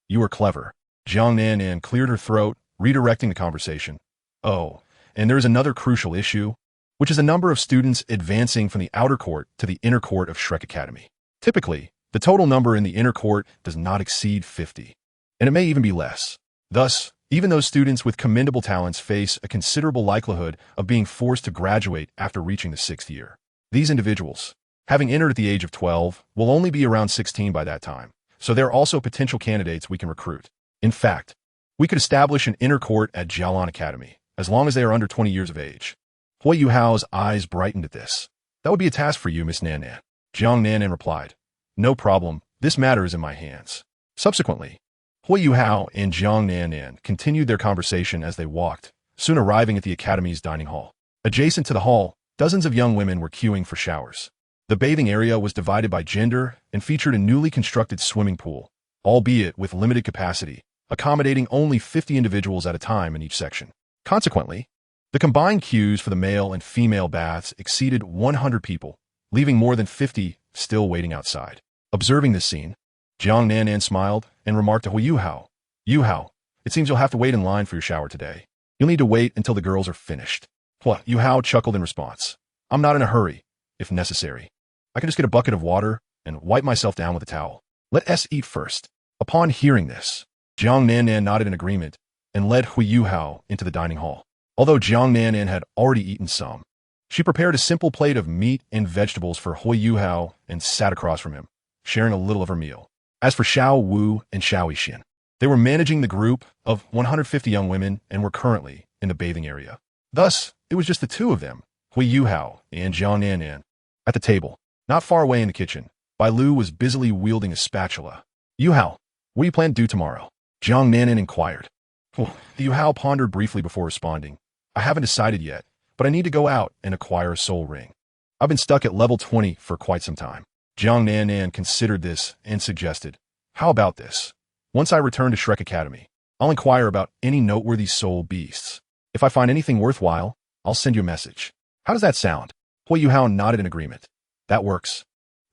[SPEAKER 1] you are clever. Jiang Nan cleared her throat, redirecting the conversation. Oh, and there is another crucial issue, which is the number of students advancing from the outer court to the inner court of Shrek Academy. Typically, the total number in the inner court does not exceed 50, and it may even be less. Thus, even those students with commendable talents face a considerable likelihood of being forced to graduate after reaching the 6th year. These individuals, having entered at the age of 12, will only be around 16 by that time, so they're also potential candidates we can recruit. In fact, we could establish an inner court at Jialan Academy, as long as they are under 20 years of age. Huo Yuhao's eyes brightened at this. That would be a task for you, Miss Nan. Jiang Nan replied. No problem, this matter is in my hands. Subsequently, Huo Yuhao and Jiang Nan continued their conversation as they walked, soon arriving at the academy's dining hall. Adjacent to the hall, dozens of young women were queuing for showers. The bathing area was divided by gender and featured a newly constructed swimming pool, albeit with limited capacity, accommodating only 50 individuals at a time in each section. Consequently, the combined queues for the male and female baths exceeded 100 people, leaving more than 50 still waiting outside. Observing this scene, Jiang Nan smiled and remarked to Huo Yuhao, Yuhao, it seems you'll have to wait in line for your shower today. You'll need to wait until the girls are finished. Huo Yuhao chuckled in response. I'm not in a hurry, if necessary. I can just get a bucket of water and wipe myself down with a towel. Let us eat first. Upon hearing this, Jiang Nan nodded in agreement and led Huo Yuhao into the dining hall. Although Jiang Nan had already eaten some, she prepared a simple plate of meat and vegetables for Huo Yuhao and sat across from him, sharing a little of her meal. As for Xiao Wu and Xiao Yixin, they were managing the group of 150 young women and were currently in the bathing area. Thus, it was just the two of them, Huo Yuhao and Jiang Nan. At the table, not far away in the kitchen, Bai Lu was busily wielding a spatula. Yuhao, what do you plan to do tomorrow? Jiang Nan inquired. Yuhao pondered briefly before responding. I haven't decided yet, but I need to go out and acquire a soul ring. I've been stuck at level 20 for quite some time. Jiang Nan considered this and suggested, how about this? Once I return to Shrek Academy, I'll inquire about any noteworthy soul beasts. If I find anything worthwhile, I'll send you a message. How does that sound? Huo Yuhao nodded in agreement. That works.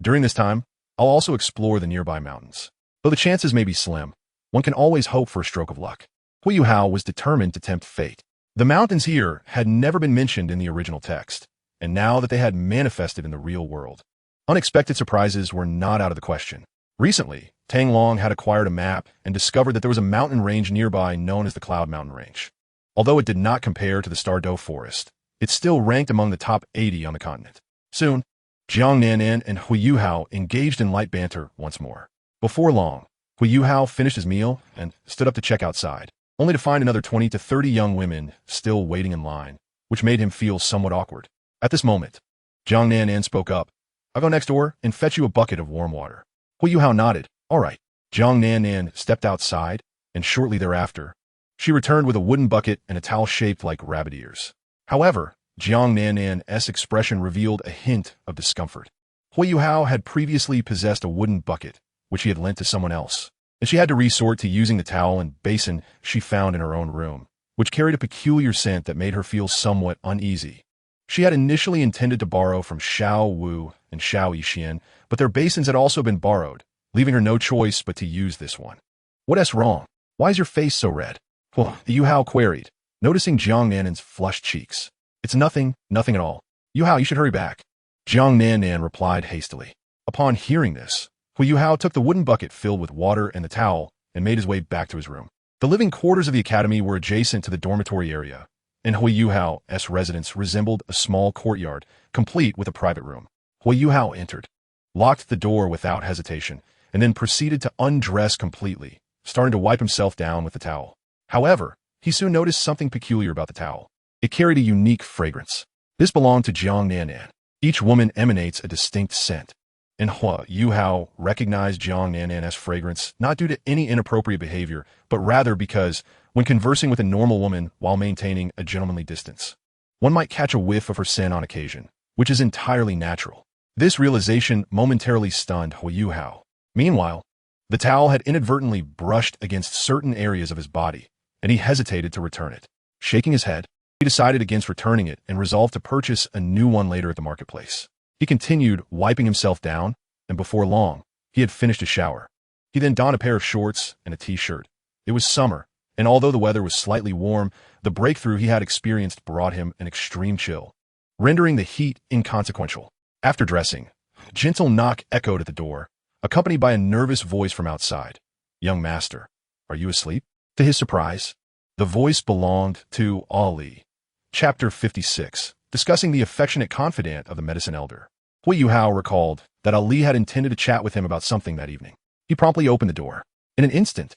[SPEAKER 1] During this time, I'll also explore the nearby mountains. Though the chances may be slim, one can always hope for a stroke of luck. Huo Yuhao was determined to tempt fate. The mountains here had never been mentioned in the original text, and now that they had manifested in the real world, unexpected surprises were not out of the question. Recently, Tang Long had acquired a map and discovered that there was a mountain range nearby known as the Cloud Mountain Range. Although it did not compare to the Stardow Forest, it still ranked among the top 80 on the continent. Soon, Jiang Nanan and Huo Yuhao engaged in light banter once more. Before long, Huo Yuhao finished his meal and stood up to check outside, only to find another 20 to 30 young women still waiting in line, which made him feel somewhat awkward. At this moment, Jiang Nanan spoke up. "I'll go next door and fetch you a bucket of warm water." Huo Yuhao nodded. "All right." Jiang Nanan stepped outside, and shortly thereafter, she returned with a wooden bucket and a towel shaped like rabbit ears. However, Jiang Nanan's expression revealed a hint of discomfort. Huo Yuhao had previously possessed a wooden bucket, which he had lent to someone else, and she had to resort to using the towel and basin she found in her own room, which carried a peculiar scent that made her feel somewhat uneasy. She had initially intended to borrow from Xiao Wu and Xiao Yixian, but their basins had also been borrowed, leaving her no choice but to use this one. "What's wrong? Why is your face so red?" Yuhao queried, noticing Jiang Nanan's flushed cheeks. "It's nothing at all. Yuhao, you should hurry back." Jiang Nanan replied hastily. Upon hearing this, Huo Yuhao took the wooden bucket filled with water and the towel and made his way back to his room. The living quarters of the academy were adjacent to the dormitory area, and Huo Yuhao's residence resembled a small courtyard, complete with a private room. Huo Yuhao entered, locked the door without hesitation, and then proceeded to undress completely, starting to wipe himself down with the towel. However, he soon noticed something peculiar about the towel. It carried a unique fragrance. This belonged to Jiang Nanan. Each woman emanates a distinct scent, and Huo Yuhao recognized Jiang Nanan's fragrance not due to any inappropriate behavior, but rather because, when conversing with a normal woman while maintaining a gentlemanly distance, one might catch a whiff of her scent on occasion, which is entirely natural. This realization momentarily stunned Huo Yuhao. Meanwhile, the towel had inadvertently brushed against certain areas of his body, and he hesitated to return it. Shaking his head, he decided against returning it and resolved to purchase a new one later at the marketplace. He continued wiping himself down, and before long, he had finished a shower. He then donned a pair of shorts and a t-shirt. It was summer, and although the weather was slightly warm, the breakthrough he had experienced brought him an extreme chill, rendering the heat inconsequential. After dressing, a gentle knock echoed at the door, accompanied by a nervous voice from outside. "Young master, are you asleep?" To his surprise, the voice belonged to Ali. Chapter 56, discussing the affectionate confidant of the medicine elder. Huo Yuhao recalled that Ali had intended to chat with him about something that evening. He promptly opened the door. In an instant,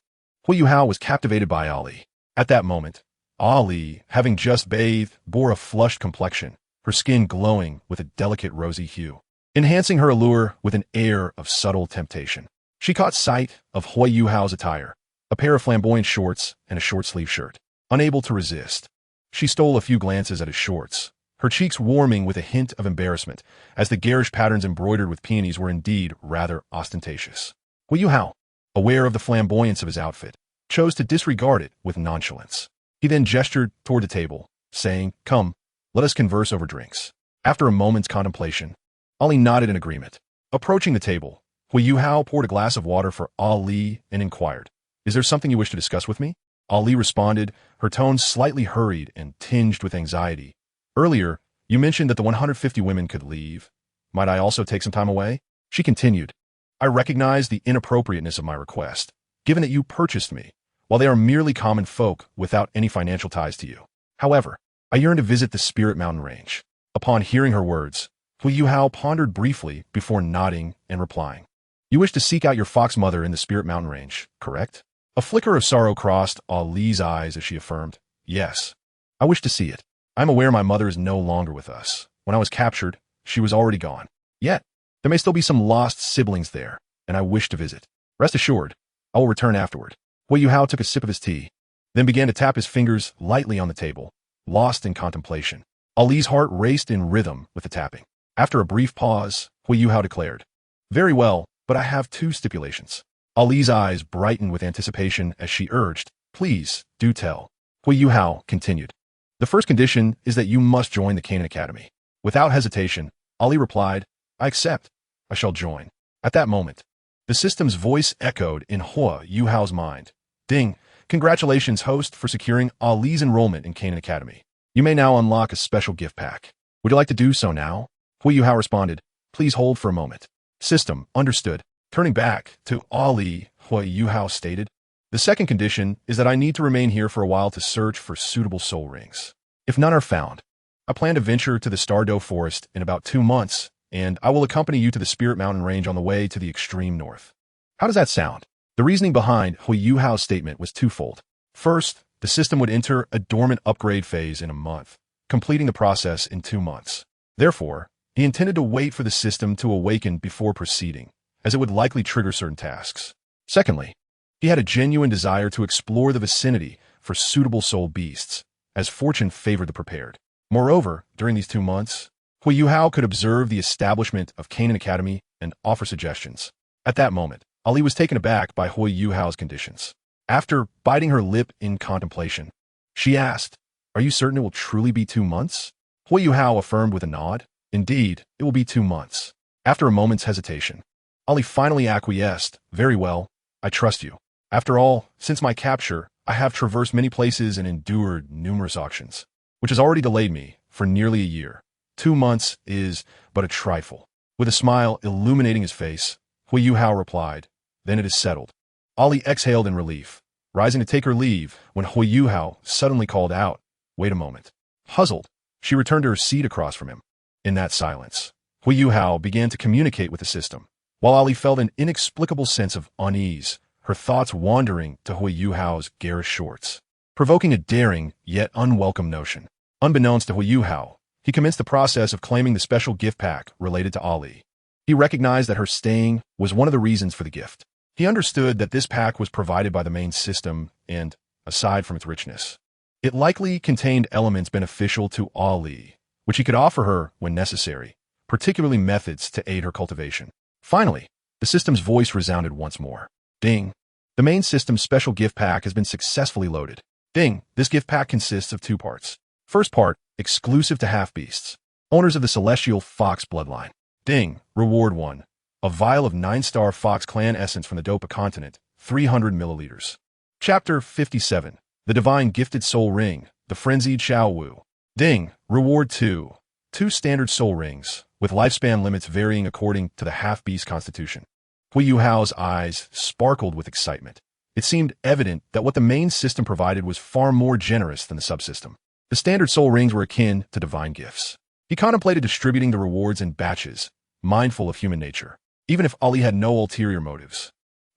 [SPEAKER 1] Huo Yuhao was captivated by Ali. At that moment, Ali, having just bathed, bore a flushed complexion, her skin glowing with a delicate rosy hue, enhancing her allure with an air of subtle temptation. She caught sight of Huo Yuhao's attire, a pair of flamboyant shorts and a short-sleeved shirt. Unable to resist, she stole a few glances at his shorts, her cheeks warming with a hint of embarrassment, as the garish patterns embroidered with peonies were indeed rather ostentatious. Huo Yuhao, aware of the flamboyance of his outfit, chose to disregard it with nonchalance. He then gestured toward the table, saying, "Come, let us converse over drinks." After a moment's contemplation, Ali nodded in agreement. Approaching the table, Huo Yuhao poured a glass of water for Ali and inquired, "Is there something you wish to discuss with me?" Ali responded, her tone slightly hurried and tinged with anxiety. "Earlier, you mentioned that the 150 women could leave. Might I also take some time away?" She continued, "I recognize the inappropriateness of my request, given that you purchased me, while they are merely common folk without any financial ties to you. However, I yearn to visit the Spirit Mountain Range." Upon hearing her words, Huo Yuhao pondered briefly before nodding and replying. "You wish to seek out your fox mother in the Spirit Mountain Range, correct?" A flicker of sorrow crossed Ali's eyes as she affirmed, "Yes, I wish to see it. I am aware my mother is no longer with us. When I was captured, she was already gone. Yet, there may still be some lost siblings there, and I wish to visit. Rest assured, I will return afterward." Huo Yuhao took a sip of his tea, then began to tap his fingers lightly on the table, lost in contemplation. Ali's heart raced in rhythm with the tapping. After a brief pause, Huo Yuhao declared, "Very well, but I have two stipulations." Ali's eyes brightened with anticipation as she urged, "Please, do tell." Huo Yuhao continued, "The first condition is that you must join the Canaan Academy." Without hesitation, Ali replied, "I accept. I shall join." At that moment, the system's voice echoed in Huo Yuhao's mind. "Ding, Congratulations, host, for securing Ali's enrollment in Canaan Academy. You may now unlock a special gift pack. Would you like to do so now? Huo Yuhao responded, please hold for a moment. System, understood. Turning back to Ali, Huo Yuhao stated, the second condition is that I need to remain here for a while to search for suitable soul rings. If none are found, I plan to venture to the Stardow Forest in about 2 months, and I will accompany you to the Spirit Mountain Range on the way to the extreme north. How does that sound? The reasoning behind Huo Yuhao's statement was twofold. First, the system would enter a dormant upgrade phase in a month, completing the process in 2 months. Therefore, he intended to wait for the system to awaken before proceeding, as it would likely trigger certain tasks. Secondly, he had a genuine desire to explore the vicinity for suitable soul beasts, as fortune favored the prepared. Moreover, during these 2 months, Huo Yuhao could observe the establishment of Canaan Academy and offer suggestions. At that moment, Ali was taken aback by Huo Yuhao's conditions. After biting her lip in contemplation, she asked, are you certain it will truly be 2 months? Huo Yuhao affirmed with a nod, indeed, it will be 2 months. After a moment's hesitation, Ali finally acquiesced, very well, I trust you. After all, since my capture, I have traversed many places and endured numerous auctions, which has already delayed me for nearly a year. 2 months is but a trifle. With a smile illuminating his face, Huo Yuhao replied, then it is settled. Ali exhaled in relief, rising to take her leave when Huo Yuhao suddenly called out, wait a moment. Puzzled, she returned to her seat across from him. In that silence, Huo Yuhao began to communicate with the system, while Ali felt an inexplicable sense of unease, her thoughts wandering to Huo Yuhao's garish shorts, provoking a daring yet unwelcome notion. Unbeknownst to Huo Yuhao, he commenced the process of claiming the special gift pack related to Ali. He recognized that her staying was one of the reasons for the gift. He understood that this pack was provided by the main system and, aside from its richness, it likely contained elements beneficial to Ali, which he could offer her when necessary, particularly methods to aid her cultivation. Finally, the system's voice resounded once more. Ding. The main system's special gift pack has been successfully loaded. Ding. This gift pack consists of 2 parts. First part, exclusive to half-beasts, owners of the celestial fox bloodline. Ding. Reward 1. A vial of 9-star fox clan essence from the Dopa continent, 300 milliliters. Chapter 57. The divine gifted soul ring, the frenzied Xiao Wu. Ding. Reward 2. 2 standard soul rings, with lifespan limits varying according to the half-beast constitution. Huo Yuhao's eyes sparkled with excitement. It seemed evident that what the main system provided was far more generous than the subsystem. The standard soul rings were akin to divine gifts. He contemplated distributing the rewards in batches, mindful of human nature, even if Ali had no ulterior motives.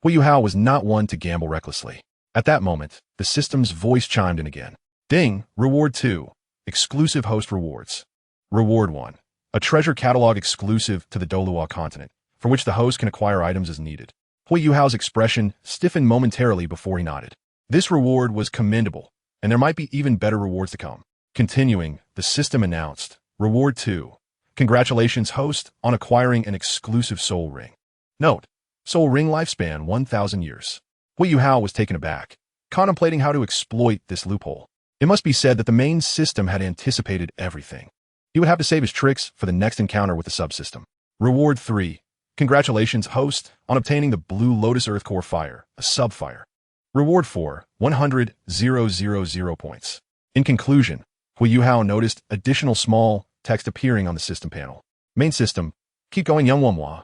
[SPEAKER 1] Huo Yuhao was not one to gamble recklessly. At that moment, the system's voice chimed in again. Ding. Reward 2. Exclusive host rewards. Reward 1. A treasure catalog exclusive to the Douluo continent, for which the host can acquire items as needed. Huo Yuhao's expression stiffened momentarily before he nodded. This reward was commendable, and there might be even better rewards to come. Continuing, the system announced, Reward 2. Congratulations, host, on acquiring an exclusive soul ring. Note, soul ring lifespan 1,000 years. Huo Yuhao was taken aback, contemplating how to exploit this loophole. It must be said that the main system had anticipated everything. He would have to save his tricks for the next encounter with the subsystem. Reward 3. Congratulations, host, on obtaining the Blue Lotus Earth Core Fire, a sub-fire. Reward 4. 100,000 points. In conclusion, Huo Yuhao noticed additional small text appearing on the system panel. Main system, keep going Youngwonghua.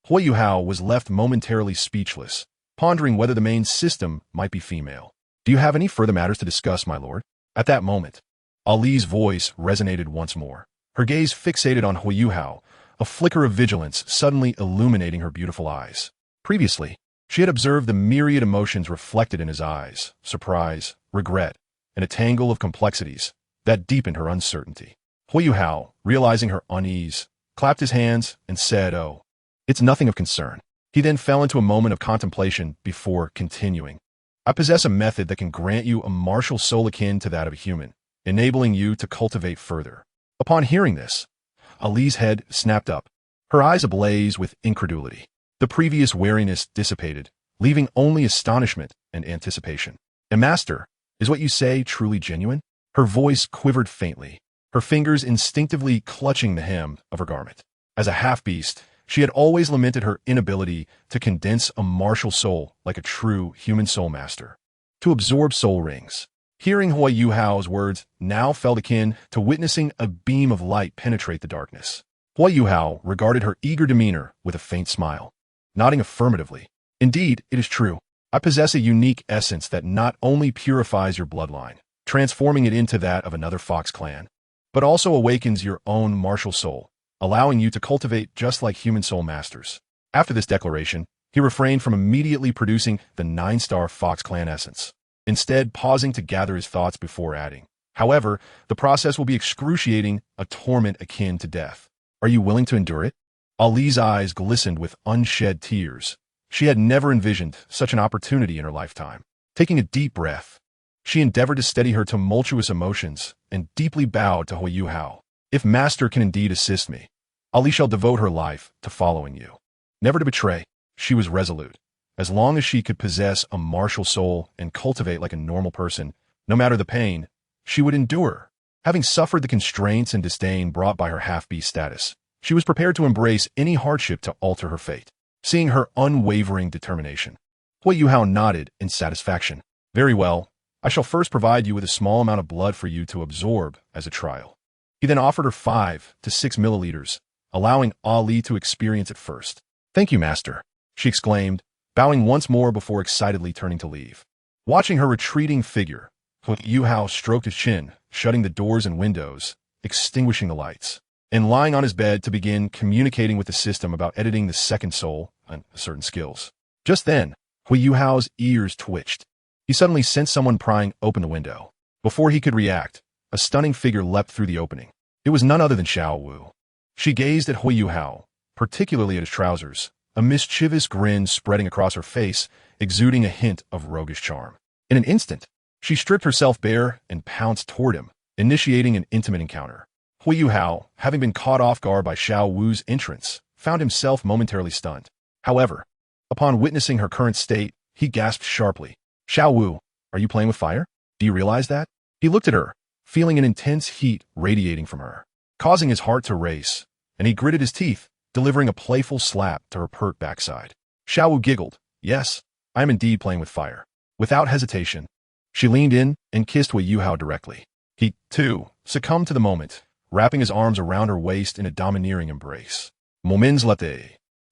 [SPEAKER 1] Huo Yuhao was left momentarily speechless, pondering whether the main system might be female. Do you have any further matters to discuss, my lord? At that moment, Ali's voice resonated once more, her gaze fixated on Huo Yuhao, a flicker of vigilance suddenly illuminating her beautiful eyes. Previously, she had observed the myriad emotions reflected in his eyes, surprise, regret, and a tangle of complexities that deepened her uncertainty. Huo Yuhao, realizing her unease, clapped his hands and said, oh, it's nothing of concern. He then fell into a moment of contemplation before continuing. I possess a method that can grant you a martial soul akin to that of a human, enabling you to cultivate further. Upon hearing this, Ali's head snapped up, her eyes ablaze with incredulity. The previous wariness dissipated, leaving only astonishment and anticipation. A master, is what you say truly genuine? Her voice quivered faintly, her fingers instinctively clutching the hem of her garment. As a half-beast, she had always lamented her inability to condense a martial soul like a true human soul master. to absorb soul rings. Hearing Huo Yuhao's words now felt akin to witnessing a beam of light penetrate the darkness. Huo Yuhao regarded her eager demeanor with a faint smile, nodding affirmatively. Indeed, it is true. I possess a unique essence that not only purifies your bloodline, transforming it into that of another fox clan, but also awakens your own martial soul, allowing you to cultivate just like human soul masters. After this declaration, he refrained from immediately producing the 9-star fox clan essence, instead pausing to gather his thoughts before adding. However, the process will be excruciating, a torment akin to death. Are you willing to endure it? Ali's eyes glistened with unshed tears. She had never envisioned such an opportunity in her lifetime. Taking a deep breath, she endeavored to steady her tumultuous emotions and deeply bowed to Huo Yuhao. If Master can indeed assist me, Ali shall devote her life to following you. Never to betray, she was resolute. As long as she could possess a martial soul and cultivate like a normal person, no matter the pain, she would endure. Having suffered the constraints and disdain brought by her half-beast status, she was prepared to embrace any hardship to alter her fate. Seeing her unwavering determination, Huo Yuhao nodded in satisfaction. Very well, I shall first provide you with a small amount of blood for you to absorb as a trial. He then offered her 5 to 6 milliliters, allowing Ali to experience it first. Thank you, Master, she exclaimed, bowing once more before excitedly turning to leave. Watching her retreating figure, Huo Yuhao stroked his chin, shutting the doors and windows, extinguishing the lights, and lying on his bed to begin communicating with the system about editing the second soul and certain skills. Just then, Huo Yuhao's ears twitched. He suddenly sensed someone prying open the window. Before he could react, a stunning figure leapt through the opening. It was none other than Xiao Wu. She gazed at Huo Yuhao, particularly at his trousers, a mischievous grin spreading across her face, exuding a hint of roguish charm. In an instant, she stripped herself bare and pounced toward him, initiating an intimate encounter. Huo Yuhao, having been caught off guard by Xiao Wu's entrance, found himself momentarily stunned. However, upon witnessing her current state, he gasped sharply. Xiao Wu, are you playing with fire? Do you realize that? He looked at her, feeling an intense heat radiating from her, causing his heart to race, and he gritted his teeth, delivering a playful slap to her pert backside. Xiao Wu giggled. Yes, I am indeed playing with fire. Without hesitation, she leaned in and kissed Huo Yuhao directly. He, too, succumbed to the moment, wrapping his arms around her waist in a domineering embrace. Moments later,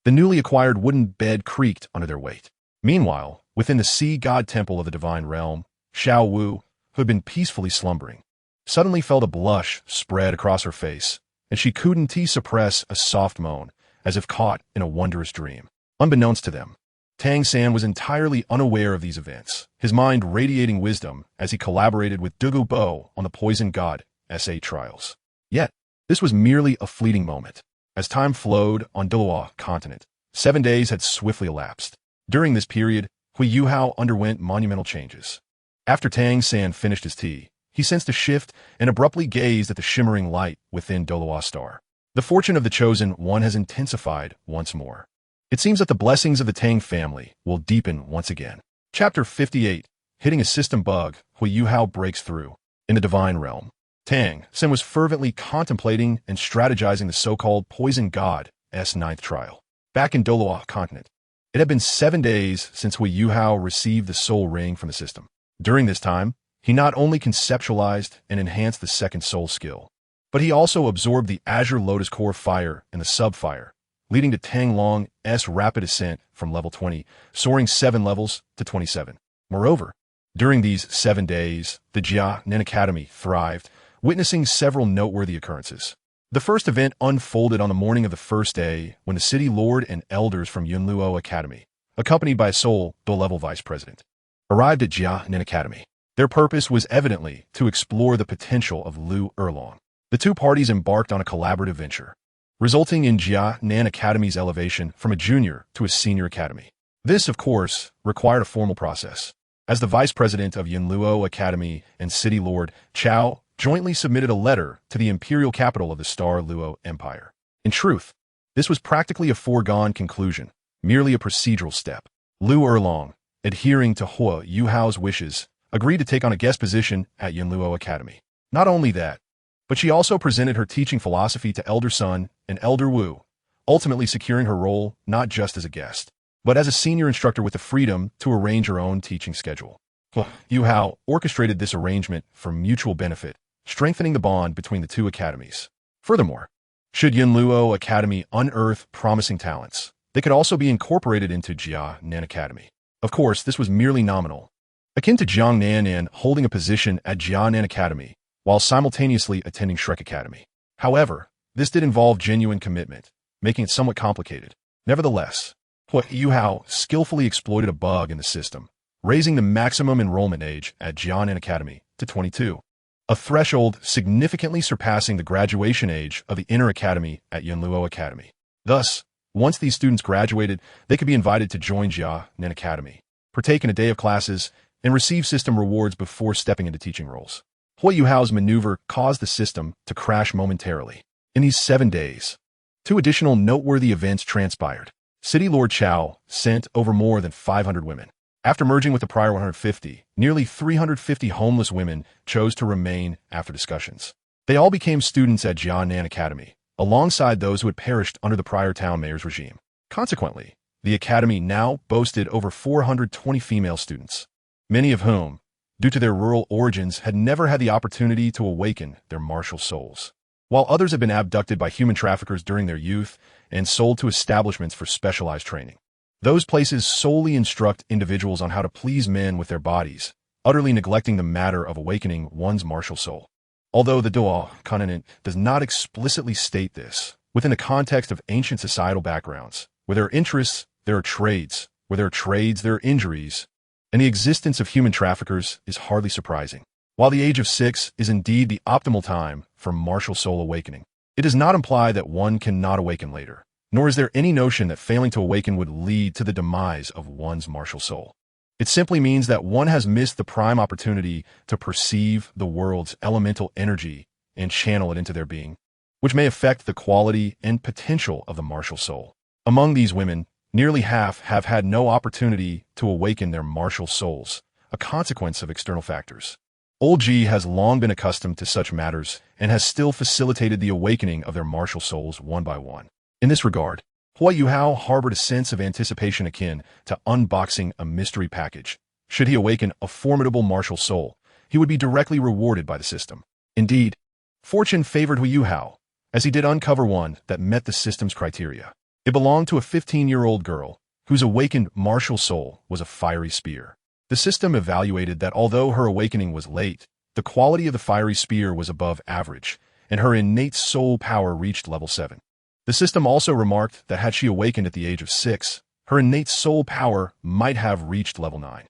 [SPEAKER 1] the newly acquired wooden bed creaked under their weight. Meanwhile, within the sea god temple of the divine realm, Xiao Wu, who had been peacefully slumbering, suddenly felt a blush spread across her face, and she couldn't suppress a soft moan, as if caught in a wondrous dream. Unbeknownst to them, Tang San was entirely unaware of these events, his mind radiating wisdom as he collaborated with Douluo Bo on the poison god SA trials. Yet, this was merely a fleeting moment. As time flowed on Douluo continent, 7 days had swiftly elapsed. During this period, Huo Yuhao underwent monumental changes. After Tang San finished his tea, he sensed a shift and abruptly gazed at the shimmering light within Douluo Star. The fortune of the Chosen One has intensified once more. It seems that the blessings of the Tang family will deepen once again. Chapter 58, Hitting a System Bug, Huo Yuhao breaks through. In the divine realm, Tang San was fervently contemplating and strategizing the so-called Poison God's 9th trial. Back in Douluo continent, it had been 7 days since Huo Yuhao received the soul ring from the system. During this time, he not only conceptualized and enhanced the second soul skill, but he also absorbed the Azure Lotus Core fire and the sub-fire, leading to Tang Long's rapid ascent from level 20, soaring 7 levels to 27. Moreover, during these 7 days, the Qian Academy thrived, witnessing several noteworthy occurrences. The first event unfolded on the morning of the first day when the city lord and elders from Yunluo Academy, accompanied by a Soul level vice president, arrived at Qian Academy. Their purpose was evidently to explore the potential of Liu Erlong. The two parties embarked on a collaborative venture, resulting in Qian Academy's elevation from a junior to a senior academy. This, of course, required a formal process. As the vice president of Yunluo Academy and city lord, Chao jointly submitted a letter to the imperial capital of the Star Luo Empire. In truth, this was practically a foregone conclusion, merely a procedural step. Liu Erlong, adhering to Huo Yuhao's wishes, agreed to take on a guest position at Yunluo Academy. Not only that, but she also presented her teaching philosophy to Elder Sun and Elder Wu, ultimately securing her role not just as a guest, but as a senior instructor with the freedom to arrange her own teaching schedule. Huo Yuhao orchestrated this arrangement for mutual benefit, strengthening the bond between the two academies. Furthermore, should Yunluo Academy unearth promising talents, they could also be incorporated into Jianan Academy. Of course, this was merely nominal, akin to Jiang Nanan holding a position at Jianan Academy while simultaneously attending Shrek Academy. However, this did involve genuine commitment, making it somewhat complicated. Nevertheless, Huo Yuhao skillfully exploited a bug in the system, raising the maximum enrollment age at Jianan Academy to 22, a threshold significantly surpassing the graduation age of the Inner Academy at Yunluo Academy. Thus, once these students graduated, they could be invited to join Jianan Academy, partake in a day of classes, and receive system rewards before stepping into teaching roles. Huo Yuhao's maneuver caused the system to crash momentarily. In these 7 days, 2 additional noteworthy events transpired. City Lord Chao sent over more than 500 women. After merging with the prior 150, nearly 350 homeless women chose to remain after discussions. They all became students at Jianan Academy, alongside those who had perished under the prior town mayor's regime. Consequently, the academy now boasted over 420 female students, many of whom, due to their rural origins, had never had the opportunity to awaken their martial souls, while others had been abducted by human traffickers during their youth and sold to establishments for specialized training. Those places solely instruct individuals on how to please men with their bodies, utterly neglecting the matter of awakening one's martial soul. Although the Douluo continent does not explicitly state this, within the context of ancient societal backgrounds, where there are interests, there are trades, where there are trades, there are injuries, and the existence of human traffickers is hardly surprising. While the age of 6 is indeed the optimal time for martial soul awakening, it does not imply that one cannot awaken later, nor is there any notion that failing to awaken would lead to the demise of one's martial soul. It simply means that one has missed the prime opportunity to perceive the world's elemental energy and channel it into their being, which may affect the quality and potential of the martial soul. Among these women, nearly half have had no opportunity to awaken their martial souls, a consequence of external factors. Old Ji has long been accustomed to such matters and has still facilitated the awakening of their martial souls one by one. In this regard, Huo Yuhao harbored a sense of anticipation akin to unboxing a mystery package. Should he awaken a formidable martial soul, he would be directly rewarded by the system. Indeed, fortune favored Huo Yuhao, as he did uncover one that met the system's criteria. It belonged to a 15-year-old girl whose awakened martial soul was a fiery spear. The system evaluated that although her awakening was late, the quality of the fiery spear was above average, and her innate soul power reached level 7. The system also remarked that had she awakened at the age of 6, her innate soul power might have reached level 9.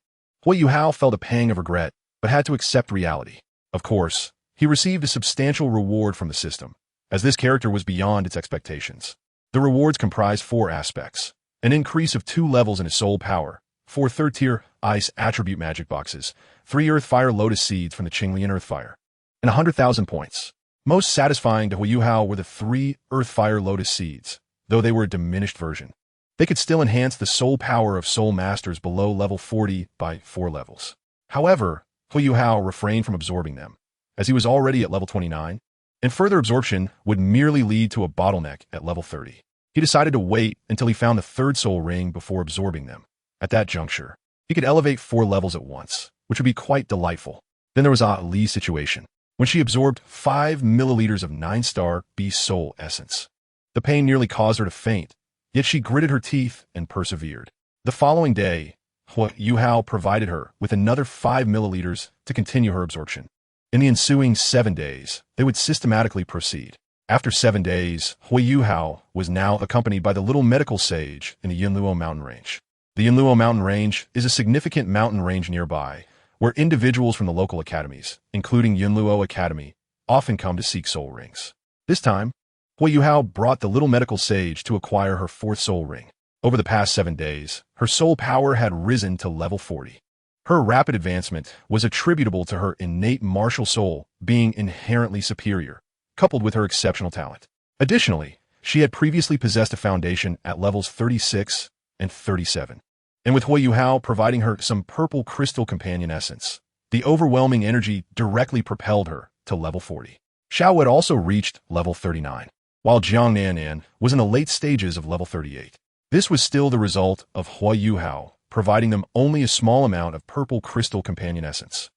[SPEAKER 1] Huo Yuhao felt a pang of regret, but had to accept reality. Of course, he received a substantial reward from the system, as this character was beyond its expectations. The rewards comprised 4 aspects: an increase of 2 levels in his soul power, 4 third-tier ice attribute magic boxes, 3 Earth-Fire Lotus Seeds from the Qinglian Earth-Fire, and 100,000 points. Most satisfying to Huo Yuhao were the 3 Earth-Fire Lotus Seeds, though they were a diminished version. They could still enhance the soul power of soul masters below level 40 by 4 levels. However, Huo Yuhao refrained from absorbing them, as he was already at level 29, and further absorption would merely lead to a bottleneck at level 30. He decided to wait until he found the 3rd soul ring before absorbing them. At that juncture, he could elevate 4 levels at once, which would be quite delightful. Then there was Li's situation, when she absorbed 5 milliliters of 9-star Beast Soul Essence. The pain nearly caused her to faint, yet she gritted her teeth and persevered. The following day, Huo Yuhao provided her with another 5 milliliters to continue her absorption. In the ensuing 7 days, they would systematically proceed. After 7 days, Huo Yuhao was now accompanied by the little medical sage in the Yunluo mountain range. The Yunluo mountain range is a significant mountain range nearby, where individuals from the local academies, including Yunluo Academy, often come to seek soul rings. This time, Huo Yuhao brought the little medical sage to acquire her 4th soul ring. Over the past 7 days, her soul power had risen to level 40. Her rapid advancement was attributable to her innate martial soul being inherently superior, coupled with her exceptional talent. Additionally, she had previously possessed a foundation at levels 36 and 37. And with Huo Yuhao providing her some purple crystal companion essence, the overwhelming energy directly propelled her to level 40. Xiao Wu had also reached level 39, while Jiang Nanan was in the late stages of level 38. This was still the result of Huo Yuhao providing them only a small amount of purple crystal companion essence.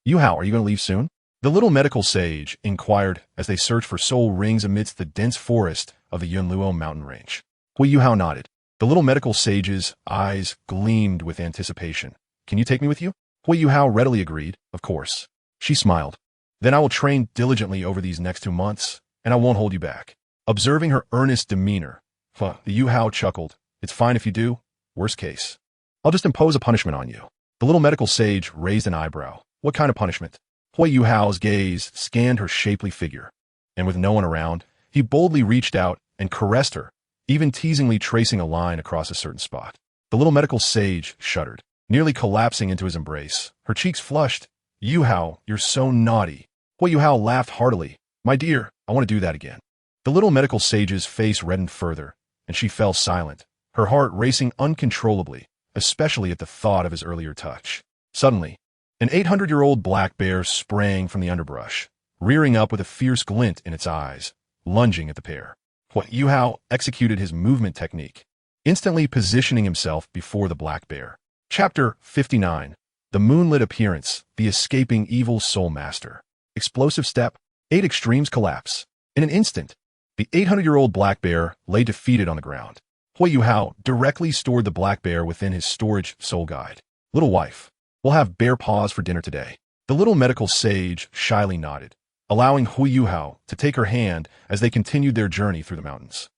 [SPEAKER 1] Yuhao, are you going to leave soon? The little medical sage inquired as they searched for soul rings amidst the dense forest of the Douluo mountain range. Huo Yuhao nodded. The little medical sage's eyes gleamed with anticipation. Can you take me with you? Huo Yuhao readily agreed, of course. She smiled. Then I will train diligently over these next 2 months, and I won't hold you back. Observing her earnest demeanor, the Yuhao chuckled. It's fine if you do. Worst case, I'll just impose a punishment on you. The little medical sage raised an eyebrow. What kind of punishment? Huo Yuhao's gaze scanned her shapely figure, and with no one around, he boldly reached out and caressed her, even teasingly tracing a line across a certain spot. The little medical sage shuddered, nearly collapsing into his embrace. Her cheeks flushed. Yuhao, you're so naughty. Huo Yuhao laughed heartily. My dear, I want to do that again. The little medical sage's face reddened further, and she fell silent, her heart racing uncontrollably, especially at the thought of his earlier touch. Suddenly, an 800-year-old black bear sprang from the underbrush, rearing up with a fierce glint in its eyes, lunging at the pair. Huo Yuhao executed his movement technique, instantly positioning himself before the black bear. Chapter 59. The Moonlit Appearance, the Escaping Evil Soul Master. Explosive step, 8 extremes collapse. In an instant, the 800-year-old black bear lay defeated on the ground. Huo Yuhao directly stored the black bear within his storage soul guide. Little wife, we'll have bear paws for dinner today. The little medical sage shyly nodded, allowing Huo Yuhao to take her hand as they continued their journey through the mountains.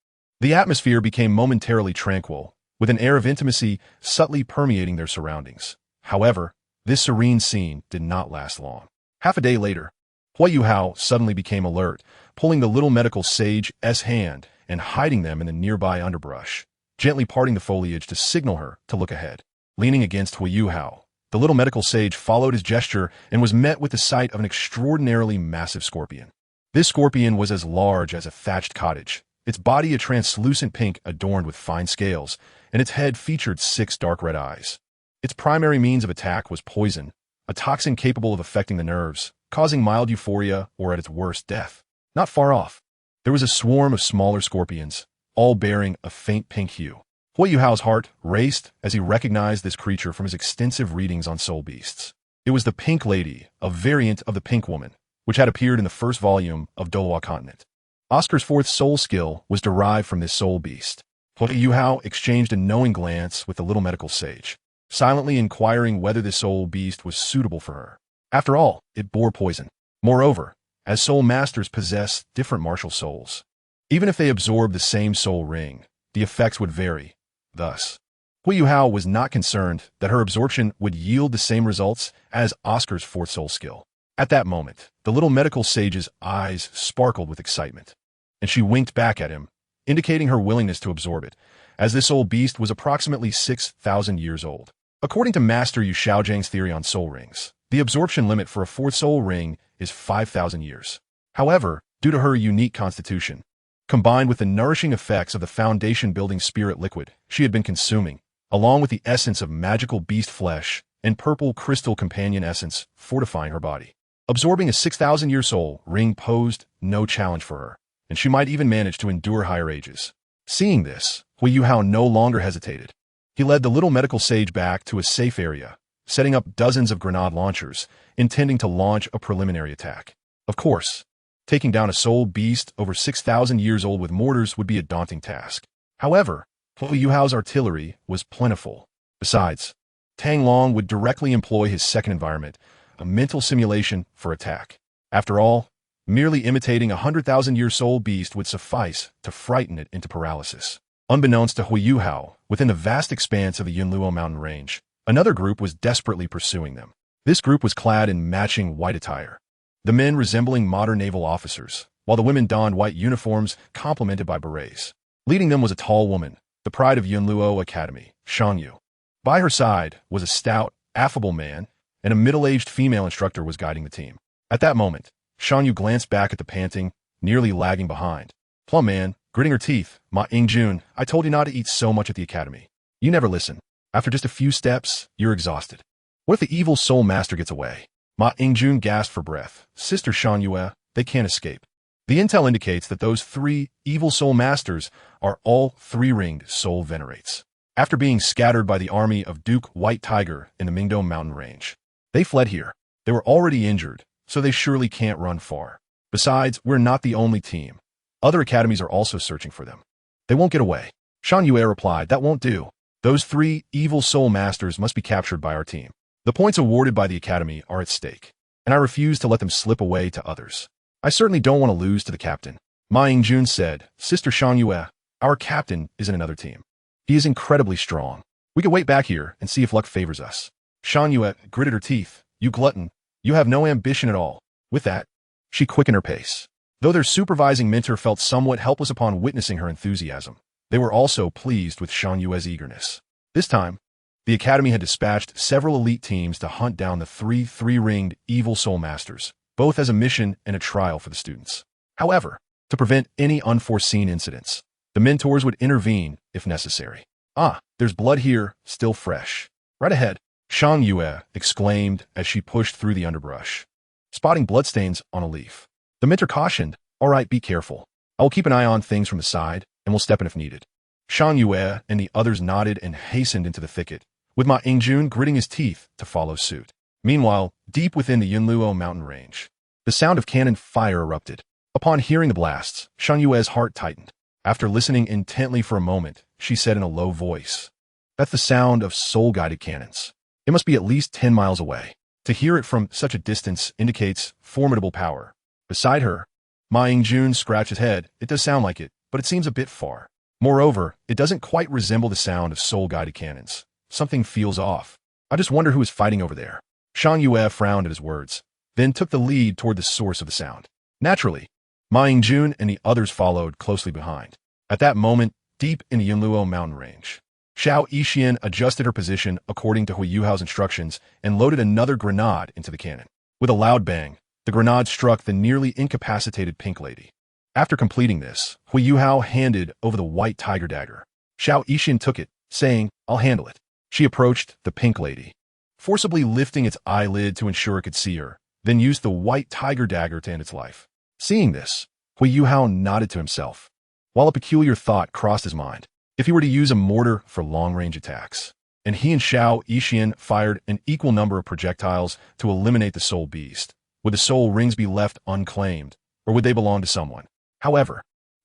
[SPEAKER 1] The atmosphere became momentarily tranquil, with an air of intimacy subtly permeating their surroundings. However, this serene scene did not last long. Half a day later, Huo Yuhao suddenly became alert, pulling the little medical sage's hand and hiding them in the nearby underbrush, gently parting the foliage to signal her to look ahead. Leaning against Huo Yuhao, the little medical sage followed his gesture and was met with the sight of an extraordinarily massive scorpion. This scorpion was as large as a thatched cottage, its body a translucent pink adorned with fine scales, and its head featured 6 dark red eyes. Its primary means of attack was poison, a toxin capable of affecting the nerves, causing mild euphoria or at its worst death. Not far off, there was a swarm of smaller scorpions, all bearing a faint pink hue. Huo Yuhao's heart raced as he recognized this creature from his extensive readings on soul beasts. It was the Pink Lady, a variant of the Pink Woman, which had appeared in the first volume of Douluo Continent. Oscar's 4th soul skill was derived from this soul beast. Huo Yuhao exchanged a knowing glance with the little medical sage, silently inquiring whether this soul beast was suitable for her. After all, it bore poison. Moreover, as soul masters possess different martial souls, even if they absorb the same soul ring, the effects would vary. Thus, Huo Yuhao was not concerned that her absorption would yield the same results as Oscar's 4th soul skill. At that moment, the little medical sage's eyes sparkled with excitement, and she winked back at him, indicating her willingness to absorb it, as this soul beast was approximately 6,000 years old. According to Master Yu Shaojiang's theory on soul rings, the absorption limit for a 4th soul ring is 5,000 years. However, due to her unique constitution, combined with the nourishing effects of the foundation-building spirit liquid she had been consuming, along with the essence of magical beast flesh and purple crystal companion essence fortifying her body, absorbing a 6,000-year soul ring posed no challenge for her, and she might even manage to endure higher ages. Seeing this, Huo Yuhao no longer hesitated. He led the little medical sage back to a safe area, setting up dozens of grenade launchers, intending to launch a preliminary attack. Of course, taking down a soul beast over 6,000 years old with mortars would be a daunting task. However, Huo Yuhao's artillery was plentiful. Besides, Tang Long would directly employ his second environment, a mental simulation for attack. After all, merely imitating a 100,000-year soul beast would suffice to frighten it into paralysis. Unbeknownst to Huo Yuhao, within the vast expanse of the Douluo mountain range, another group was desperately pursuing them. This group was clad in matching white attire, the men resembling modern naval officers, while the women donned white uniforms complemented by berets. Leading them was a tall woman, the pride of Douluo Academy, Xiao Wu. By her side was a stout, affable man, and a middle-aged female instructor was guiding the team. At that moment, Xiao Wu glanced back at the panting, nearly lagging behind plum man, gritting her teeth. Ma Yingjun, I told you not to eat so much at the academy. You never listen. After just a few steps, you're exhausted. What if the evil soul master gets away? Ma Yingjun gasped for breath. Sister Xiao Wu, they can't escape. The intel indicates that those 3 evil soul masters are all 3-ringed soul venerates. after being scattered by the army of Duke White Tiger in the Mingdong mountain range. They fled here. They were already injured, so they surely can't run far. Besides, we're not the only team. Other academies are also searching for them. They won't get away. Xian Yue replied, that won't do. Those 3 evil soul masters must be captured by our team. The points awarded by the academy are at stake, and I refuse to let them slip away to others. I certainly don't want to lose to the captain. Ma Yingjun said, Sister Xian Yue, our captain is in another team. He is incredibly strong. We could wait back here and see if luck favors us. Xian Yue gritted her teeth. You glutton. You have no ambition at all. With that, she quickened her pace. Though their supervising mentor felt somewhat helpless upon witnessing her enthusiasm, they were also pleased with Xian Yue's eagerness. This time, the academy had dispatched several elite teams to hunt down the 3 three-ringed evil soul masters, both as a mission and a trial for the students. However, to prevent any unforeseen incidents, the mentors would intervene if necessary. Ah, there's blood here, still fresh. Right ahead, Xian Yue exclaimed as she pushed through the underbrush, spotting bloodstains on a leaf. The mentor cautioned, all right, be careful. I will keep an eye on things from the side, and will step in if needed. Xian Yue and the others nodded and hastened into the thicket, with Ma Yingjun gritting his teeth to follow suit. Meanwhile, deep within the Douluo mountain range, the sound of cannon fire erupted. Upon hearing the blasts, Xian Yue's heart tightened. After listening intently for a moment, she said in a low voice, that's the sound of soul-guided cannons. It must be at least 10 miles away. To hear it from such a distance indicates formidable power. Beside her, Ma Yingjun scratched his head. It does sound like it, but it seems a bit far. Moreover, it doesn't quite resemble the sound of soul-guided cannons. Something feels off. I just wonder who is fighting over there. Xian Yue frowned at his words, then took the lead toward the source of the sound. Naturally, Ma Yingjun and the others followed closely behind. At that moment, deep in the Douluo mountain range, Xiao Yixian adjusted her position according to Huo Yuhao's instructions and loaded another grenade into the cannon. With a loud bang, the grenade struck the nearly incapacitated Pink Lady. After completing this, Huo Yuhao handed over the white tiger dagger. Xiao Yixian took it, saying, I'll handle it. She approached the Pink Lady, forcibly lifting its eyelid to ensure it could see her, then used the white tiger dagger to end its life. Seeing this, Huo Yuhao nodded to himself, while a peculiar thought crossed his mind. If he were to use a mortar for long-range attacks, and he and Xiao Yixian fired an equal number of projectiles to eliminate the soul beast, would the soul rings be left unclaimed, or would they belong to someone? However,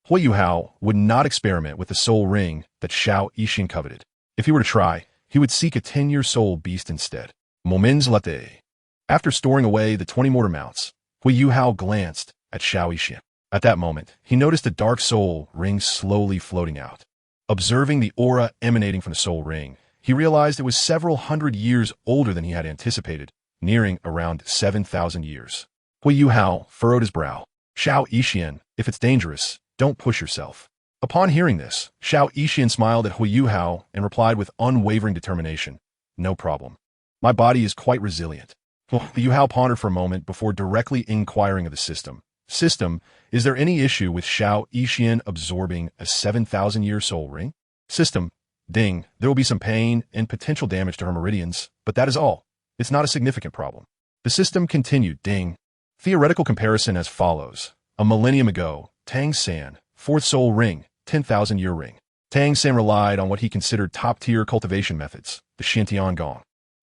[SPEAKER 1] Huo Yuhao would not experiment with the soul ring that Xiao Yixian coveted. If he were to try, he would seek a 10-year soul beast instead. Moments later, after storing away the 20 mortar mounts, Huo Yuhao glanced at Xiao Yixian. At that moment, he noticed a dark soul ring slowly floating out. Observing the aura emanating from the soul ring, he realized it was several hundred years older than he had anticipated, nearing around 7,000 years. Huo Yuhao furrowed his brow. Xiao Yixian, if it's dangerous, don't push yourself. Upon hearing this, Xiao Yixian smiled at Huo Yuhao and replied with unwavering determination, no problem. My body is quite resilient. The Yuhao pondered for a moment before directly inquiring of the system. System, is there any issue with Xiao Yixian absorbing a 7,000-year soul ring? System, ding, there will be some pain and potential damage to her meridians, but that is all. It's not a significant problem. The system continued, ding. Theoretical comparison as follows. A millennium ago, Tang San, 4th soul ring, 10,000-year ring. Tang San relied on what he considered top-tier cultivation methods, the Xintian Gong.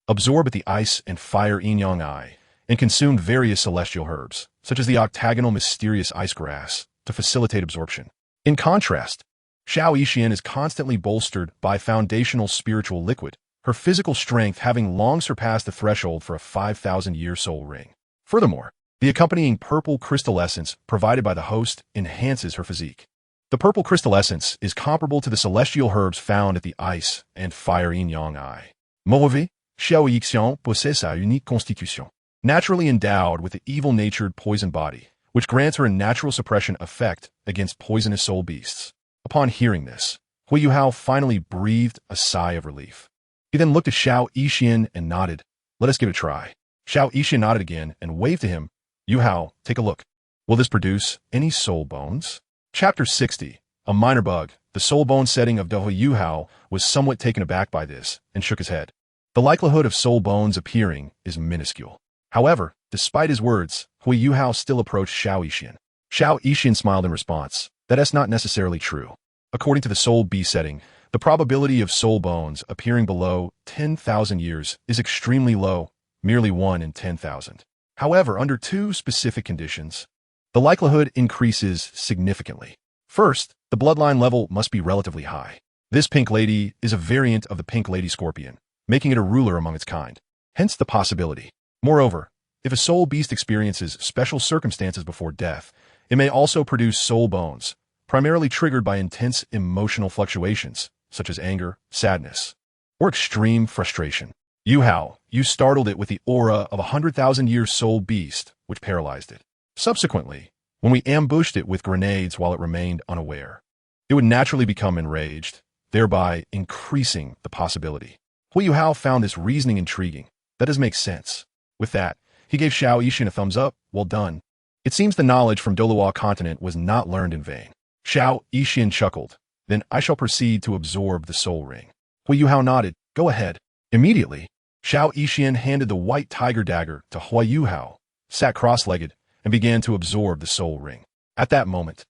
[SPEAKER 1] Absorb at the ice and fire yin-yang eye, and consumed various celestial herbs, such as the octagonal mysterious ice grass, to facilitate absorption. In contrast, Xiao Yixian is constantly bolstered by foundational spiritual liquid, her physical strength having long surpassed the threshold for a 5,000-year soul ring. Furthermore, the accompanying purple crystal essence provided by the host enhances her physique. The purple crystal essence is comparable to the celestial herbs found at the ice and fire yin-yang eye. Mauvais, Xiao Yixian possède sa unique constitution, naturally endowed with the evil-natured poison body, which grants her a natural suppression effect against poisonous soul beasts. Upon hearing this, Huo Yuhao finally breathed a sigh of relief. He then looked at Xiao Yixian and nodded. Let us give it a try. Xiao Yixian nodded again and waved to him. Yuhao, take a look. Will this produce any soul bones? Chapter 60. A minor bug. The soul bone setting of Huo Yuhao was somewhat taken aback by this and shook his head. The likelihood of soul bones appearing is minuscule. However, despite his words, Huo Yuhao still approached Xiao Yixian. Xiao Yixian smiled in response. That is not necessarily true. According to the soul B setting, The probability of soul bones appearing below 10,000 years is extremely low, merely 1 in 10,000. However, under two specific conditions, the likelihood increases significantly. First, the bloodline level must be relatively high. This pink lady is a variant of the pink lady scorpion, making it a ruler among its kind. Hence the possibility. Moreover, if a soul beast experiences special circumstances before death, it may also produce soul bones, primarily triggered by intense emotional fluctuations, such as anger, sadness, or extreme frustration. Yuhao, you startled it with the aura of a 100,000-year soul beast, which paralyzed it. Subsequently, when we ambushed it with grenades while it remained unaware, it would naturally become enraged, thereby increasing the possibility. Huo Yuhao found this reasoning intriguing. That does make sense. With that, he gave Xiao Yixin a thumbs up. Well done. It seems the knowledge from Douluo continent was not learned in vain. Xiao Yixin chuckled. Then I shall proceed to absorb the soul ring. Huo Yuhao nodded. Go ahead. Immediately, Xiao Yixin handed the white tiger dagger to Huo Yuhao, sat cross-legged, and began to absorb the soul ring. At that moment,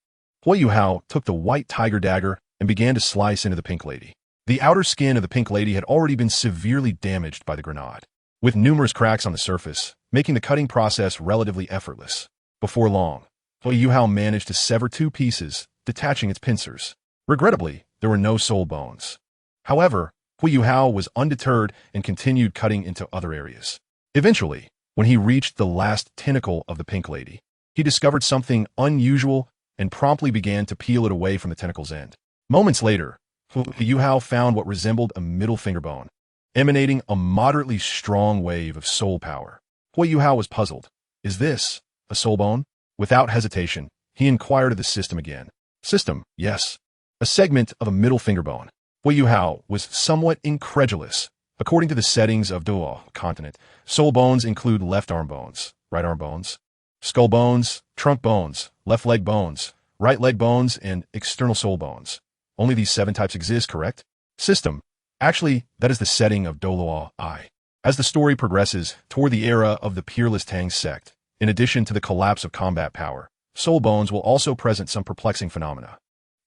[SPEAKER 1] Huo Yuhao took the white tiger dagger and began to slice into the pink lady. The outer skin of the pink lady had already been severely damaged by the grenade, with numerous cracks on the surface, making the cutting process relatively effortless. Before long, Huo Yuhao managed to sever two pieces, detaching its pincers. Regrettably, there were no soul bones. However, Huo Yuhao was undeterred and continued cutting into other areas. Eventually, when he reached the last tentacle of the pink lady, he discovered something unusual and promptly began to peel it away from the tentacle's end. Moments later, Huo Yuhao found what resembled a middle finger bone, emanating a moderately strong wave of soul power. Huo Yuhao was puzzled. Is this a soul bone? Without hesitation, he inquired of the system again. System, yes. A segment of a middle finger bone. Huo Yuhao was somewhat incredulous. According to the settings of Douluo continent, soul bones include left arm bones, right arm bones, skull bones, trunk bones, left leg bones, right leg bones, and external soul bones. Only these 7 types exist, correct? System. Actually, that is the setting of Douluo I. As the story progresses toward the era of the Peerless Tang sect, in addition to the collapse of combat power, soul bones will also present some perplexing phenomena.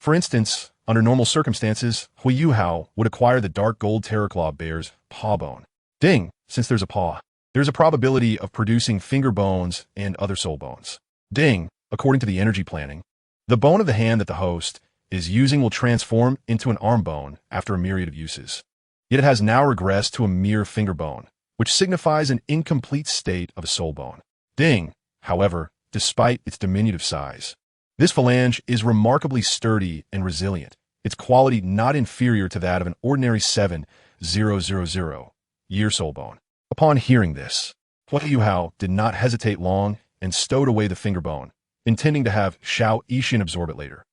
[SPEAKER 1] For instance, under normal circumstances, Huo Yuhao would acquire the dark gold terraclaw bear's paw bone. Ding, since there's a paw, there's a probability of producing finger bones and other soul bones. Ding, according to the energy planning, the bone of the hand that the host is using will transform into an arm bone after a myriad of uses. Yet it has now regressed to a mere finger bone, which signifies an incomplete state of a soul bone. Ding, however, despite its diminutive size, this phalange is remarkably sturdy and resilient, its quality not inferior to that of an ordinary 7,000-year soul bone. Upon hearing this, Huo Yuhao did not hesitate long and stowed away the finger bone, intending to have Xiao Yixin absorb it later,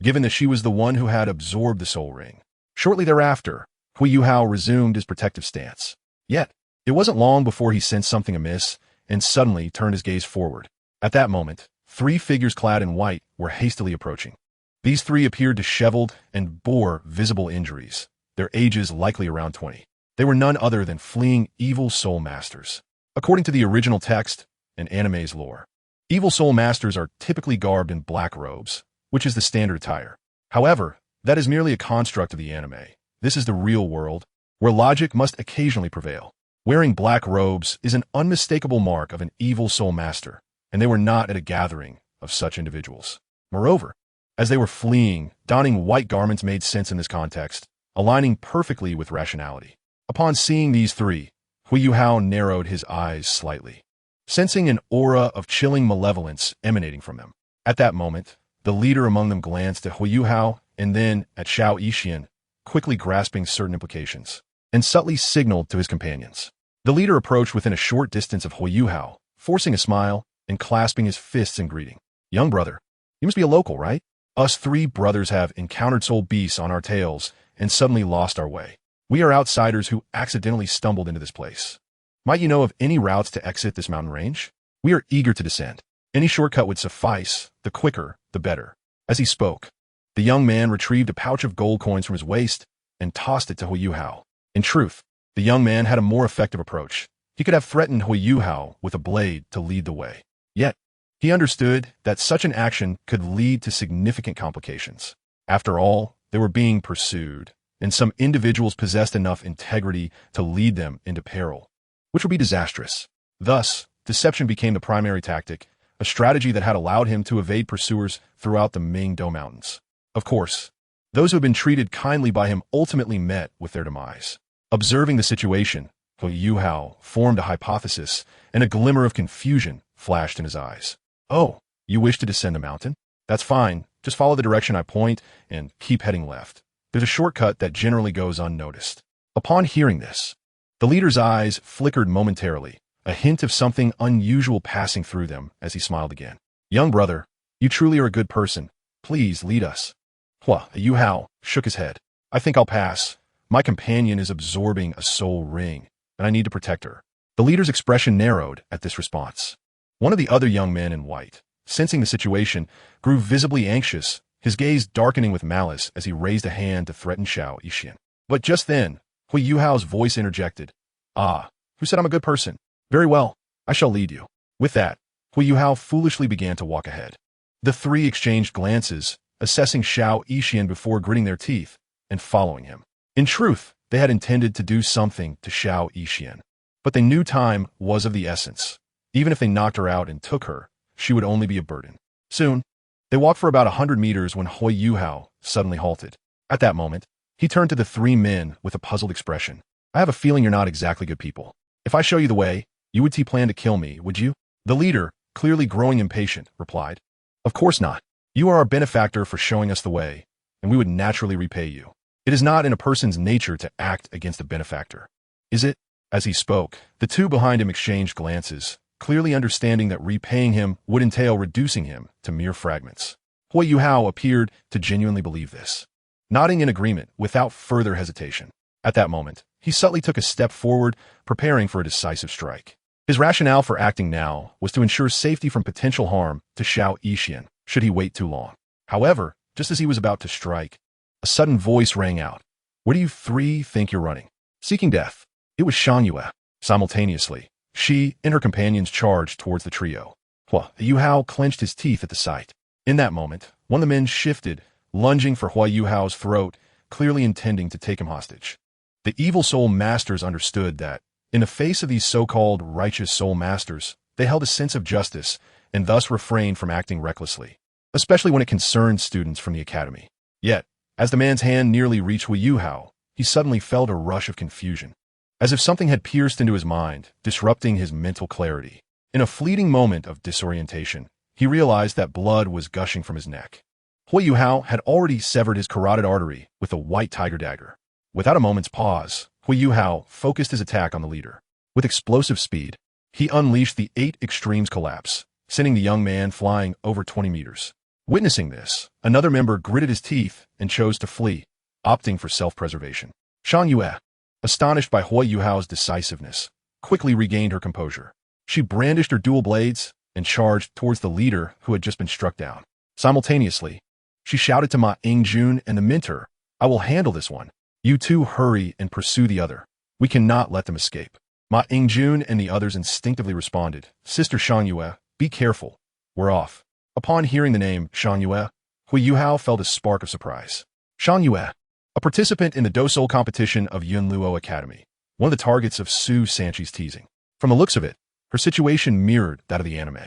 [SPEAKER 1] given that she was the one who had absorbed the soul ring. Shortly thereafter, Huo Yuhao resumed his protective stance. Yet, it wasn't long before he sensed something amiss and suddenly turned his gaze forward. At that moment, 3 figures clad in white were hastily approaching. These 3 appeared disheveled and bore visible injuries, their ages likely around 20. They were none other than fleeing evil soul masters. According to the original text and anime's lore, evil soul masters are typically garbed in black robes, which is the standard attire. However, that is merely a construct of the anime. This is the real world, where logic must occasionally prevail. Wearing black robes is an unmistakable mark of an evil soul master, and they were not at a gathering of such individuals. Moreover, as they were fleeing, donning white garments made sense in this context, aligning perfectly with rationality. Upon seeing these 3, Huo Yuhao narrowed his eyes slightly, sensing an aura of chilling malevolence emanating from them. At that moment, the leader among them glanced at Huo Yuhao and then at Xiao Yixin, quickly grasping certain implications, and subtly signaled to his companions. The leader approached within a short distance of Huo Yuhao, forcing a smile and clasping his fists in greeting. Young brother, you must be a local, right? Us 3 brothers have encountered soul beasts on our tails and suddenly lost our way. We are outsiders who accidentally stumbled into this place. Might you know of any routes to exit this mountain range? We are eager to descend. Any shortcut would suffice, the quicker, the better. As he spoke, the young man retrieved a pouch of gold coins from his waist and tossed it to Huo Yuhao. In truth, the young man had a more effective approach. He could have threatened Huo Yuhao with a blade to lead the way. Yet, he understood that such an action could lead to significant complications. After all, they were being pursued, and some individuals possessed enough integrity to lead them into peril, which would be disastrous. Thus, deception became the primary tactic, a strategy that had allowed him to evade pursuers throughout the Mingdo Mountains. Of course, those who had been treated kindly by him ultimately met with their demise. Observing the situation, Huo Yuhao formed a hypothesis, and a glimmer of confusion flashed in his eyes. "Oh, you wish to descend a mountain? That's fine. Just follow the direction I point and keep heading left. There's a shortcut that generally goes unnoticed." Upon hearing this, the leader's eyes flickered momentarily, a hint of something unusual passing through them as he smiled again. "Young brother, you truly are a good person. Please lead us." Huo Yuhao shook his head. "I think I'll pass. My companion is absorbing a soul ring, and I need to protect her." The leader's expression narrowed at this response. One of the other young men in white, sensing the situation, grew visibly anxious, his gaze darkening with malice as he raised a hand to threaten Xiao Yixian. But just then, Huo Yuhao's voice interjected. "Ah, who said I'm a good person? Very well, I shall lead you." With that, Huo Yuhao foolishly began to walk ahead. The three exchanged glances, assessing Xiao Yixian before gritting their teeth and following him. In truth, they had intended to do something to Xiao Yixian, but they knew time was of the essence. Even if they knocked her out and took her, she would only be a burden. Soon, they walked for about 100 meters when Huo Yuhao suddenly halted. At that moment, he turned to the three men with a puzzled expression. "I have a feeling you're not exactly good people. If I show you the way, you would plan to kill me, would you?" The leader, clearly growing impatient, replied. "Of course not. You are our benefactor for showing us the way, and we would naturally repay you. It is not in a person's nature to act against a benefactor, is it?" As he spoke, the two behind him exchanged glances, clearly understanding that repaying him would entail reducing him to mere fragments. Huo Yuhao appeared to genuinely believe this, nodding in agreement without further hesitation. At that moment, he subtly took a step forward, preparing for a decisive strike. His rationale for acting now was to ensure safety from potential harm to Xiao Yixian should he wait too long. However, just as he was about to strike, a sudden voice rang out. "Where do you three think you're running? Seeking death." It was Shan Yue. Simultaneously, she and her companions charged towards the trio. Huo Yuhao clenched his teeth at the sight. In that moment, one of the men shifted, lunging for Huo Yuhao's throat, clearly intending to take him hostage. The evil soul masters understood that, in the face of these so-called righteous soul masters, they held a sense of justice and thus refrained from acting recklessly, especially when it concerned students from the academy. Yet, as the man's hand nearly reached Huo Yuhao, he suddenly felt a rush of confusion, as if something had pierced into his mind, disrupting his mental clarity. In a fleeting moment of disorientation, he realized that blood was gushing from his neck. Huo Yuhao had already severed his carotid artery with a white tiger dagger. Without a moment's pause, Huo Yuhao focused his attack on the leader. With explosive speed, he unleashed the 8 extremes collapse, sending the young man flying over 20 meters. Witnessing this, another member gritted his teeth and chose to flee, opting for self-preservation. Shan Yue, astonished by Huo Yuhao's decisiveness, quickly regained her composure. She brandished her dual blades and charged towards the leader who had just been struck down. Simultaneously, she shouted to Ma Yingjun and the mentor, "I will handle this one. You two hurry and pursue the other. We cannot let them escape." Ma Yingjun and the others instinctively responded, "Sister Shan Yue, be careful. We're off." Upon hearing the name Shan Yue, Huo Yuhao felt a spark of surprise. Shan Yue, a participant in the Douluo competition of Yunluo Academy, one of the targets of Su Sanchi's teasing. From the looks of it, her situation mirrored that of the anime.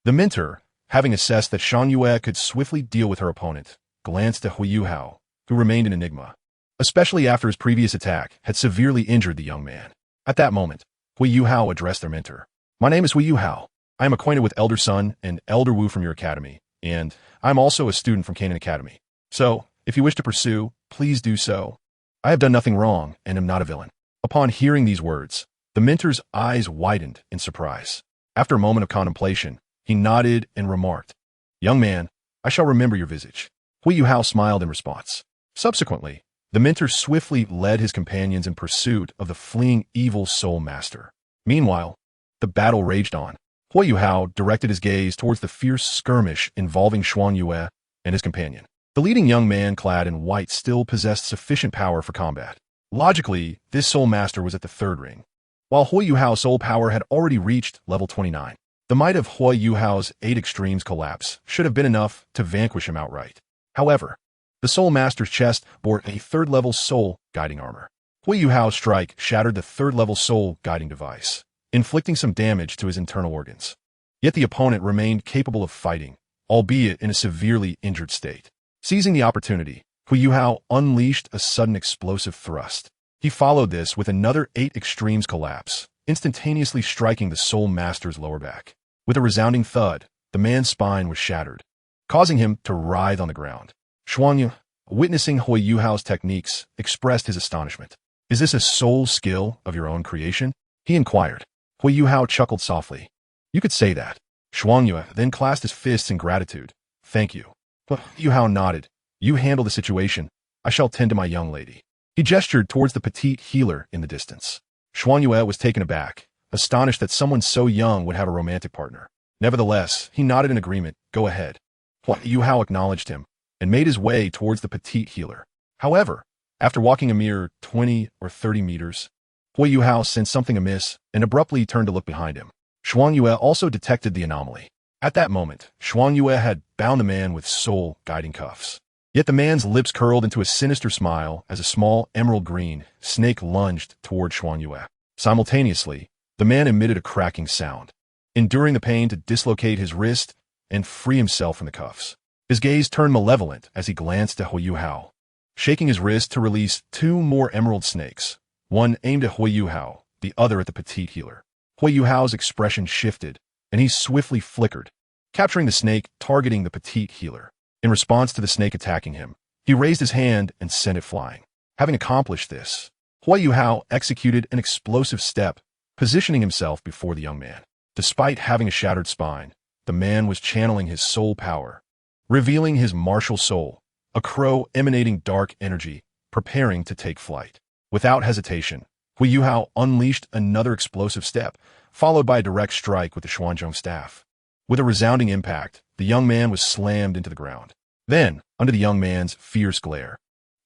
[SPEAKER 1] The mentor, having assessed that Shan Yue could swiftly deal with her opponent, glanced at Huo Yuhao, who remained an enigma, especially after his previous attack had severely injured the young man. At that moment, Huo Yuhao addressed their mentor. "My name is Huo Yuhao. I am acquainted with Elder Sun and Elder Wu from your academy, and I am also a student from Qin Academy. So, if you wish to pursue, please do so. I have done nothing wrong and am not a villain." Upon hearing these words, the mentor's eyes widened in surprise. After a moment of contemplation, he nodded and remarked, "Young man, I shall remember your visage." Huo Yuhao smiled in response. Subsequently, the mentor swiftly led his companions in pursuit of the fleeing evil soul master. Meanwhile, the battle raged on. Huo Yuhao directed his gaze towards the fierce skirmish involving Shan Yue and his companion. The leading young man clad in white still possessed sufficient power for combat. Logically, this soul master was at the 3rd ring, while Huo Yuhao's soul power had already reached level 29. The might of Huo Yuhao's 8 extremes collapse should have been enough to vanquish him outright. However, The Soul Master's chest bore a third-level soul guiding armor. Huo Yuhao's strike shattered the third-level soul guiding device, inflicting some damage to his internal organs. Yet the opponent remained capable of fighting, albeit in a severely injured state. Seizing the opportunity, Huo Yuhao unleashed a sudden explosive thrust. He followed this with another 8 extremes collapse, instantaneously striking the Soul Master's lower back. With a resounding thud, the man's spine was shattered, causing him to writhe on the ground. Xuanyu, witnessing Huo Yuhao's techniques, expressed his astonishment. "Is this a soul skill of your own creation?" he inquired. Huo Yuhao chuckled softly. "You could say that." Xuanyu then clasped his fists in gratitude. "Thank you." Huo Yuhao nodded. "You handle the situation. I shall tend to my young lady." He gestured towards the petite healer in the distance. Xuanyu was taken aback, astonished that someone so young would have a romantic partner. Nevertheless, he nodded in agreement. "Go ahead." Huo Yuhao acknowledged him and made his way towards the petite healer. However, after walking a mere 20 or 30 meters, Huo Yuhao sensed something amiss and abruptly turned to look behind him. Xuanyu also detected the anomaly. At that moment, Xuanyu had bound the man with soul guiding cuffs. Yet the man's lips curled into a sinister smile as a small emerald green snake lunged toward Xuanyu. Simultaneously, the man emitted a cracking sound, enduring the pain to dislocate his wrist and free himself from the cuffs. His gaze turned malevolent as he glanced at Huo Yuhao, shaking his wrist to release 2 more emerald snakes, one aimed at Huo Yuhao, the other at the petite healer. Huo Yuhao's expression shifted, and he swiftly flickered, capturing the snake targeting the petite healer. In response to the snake attacking him, he raised his hand and sent it flying. Having accomplished this, Huo Yuhao executed an explosive step, positioning himself before the young man. Despite having a shattered spine, the man was channeling his soul power, revealing his martial soul, a crow emanating dark energy, preparing to take flight. Without hesitation, Huo Yuhao unleashed another explosive step, followed by a direct strike with the Xuanzhong staff. With a resounding impact, the young man was slammed into the ground. Then, under the young man's fierce glare,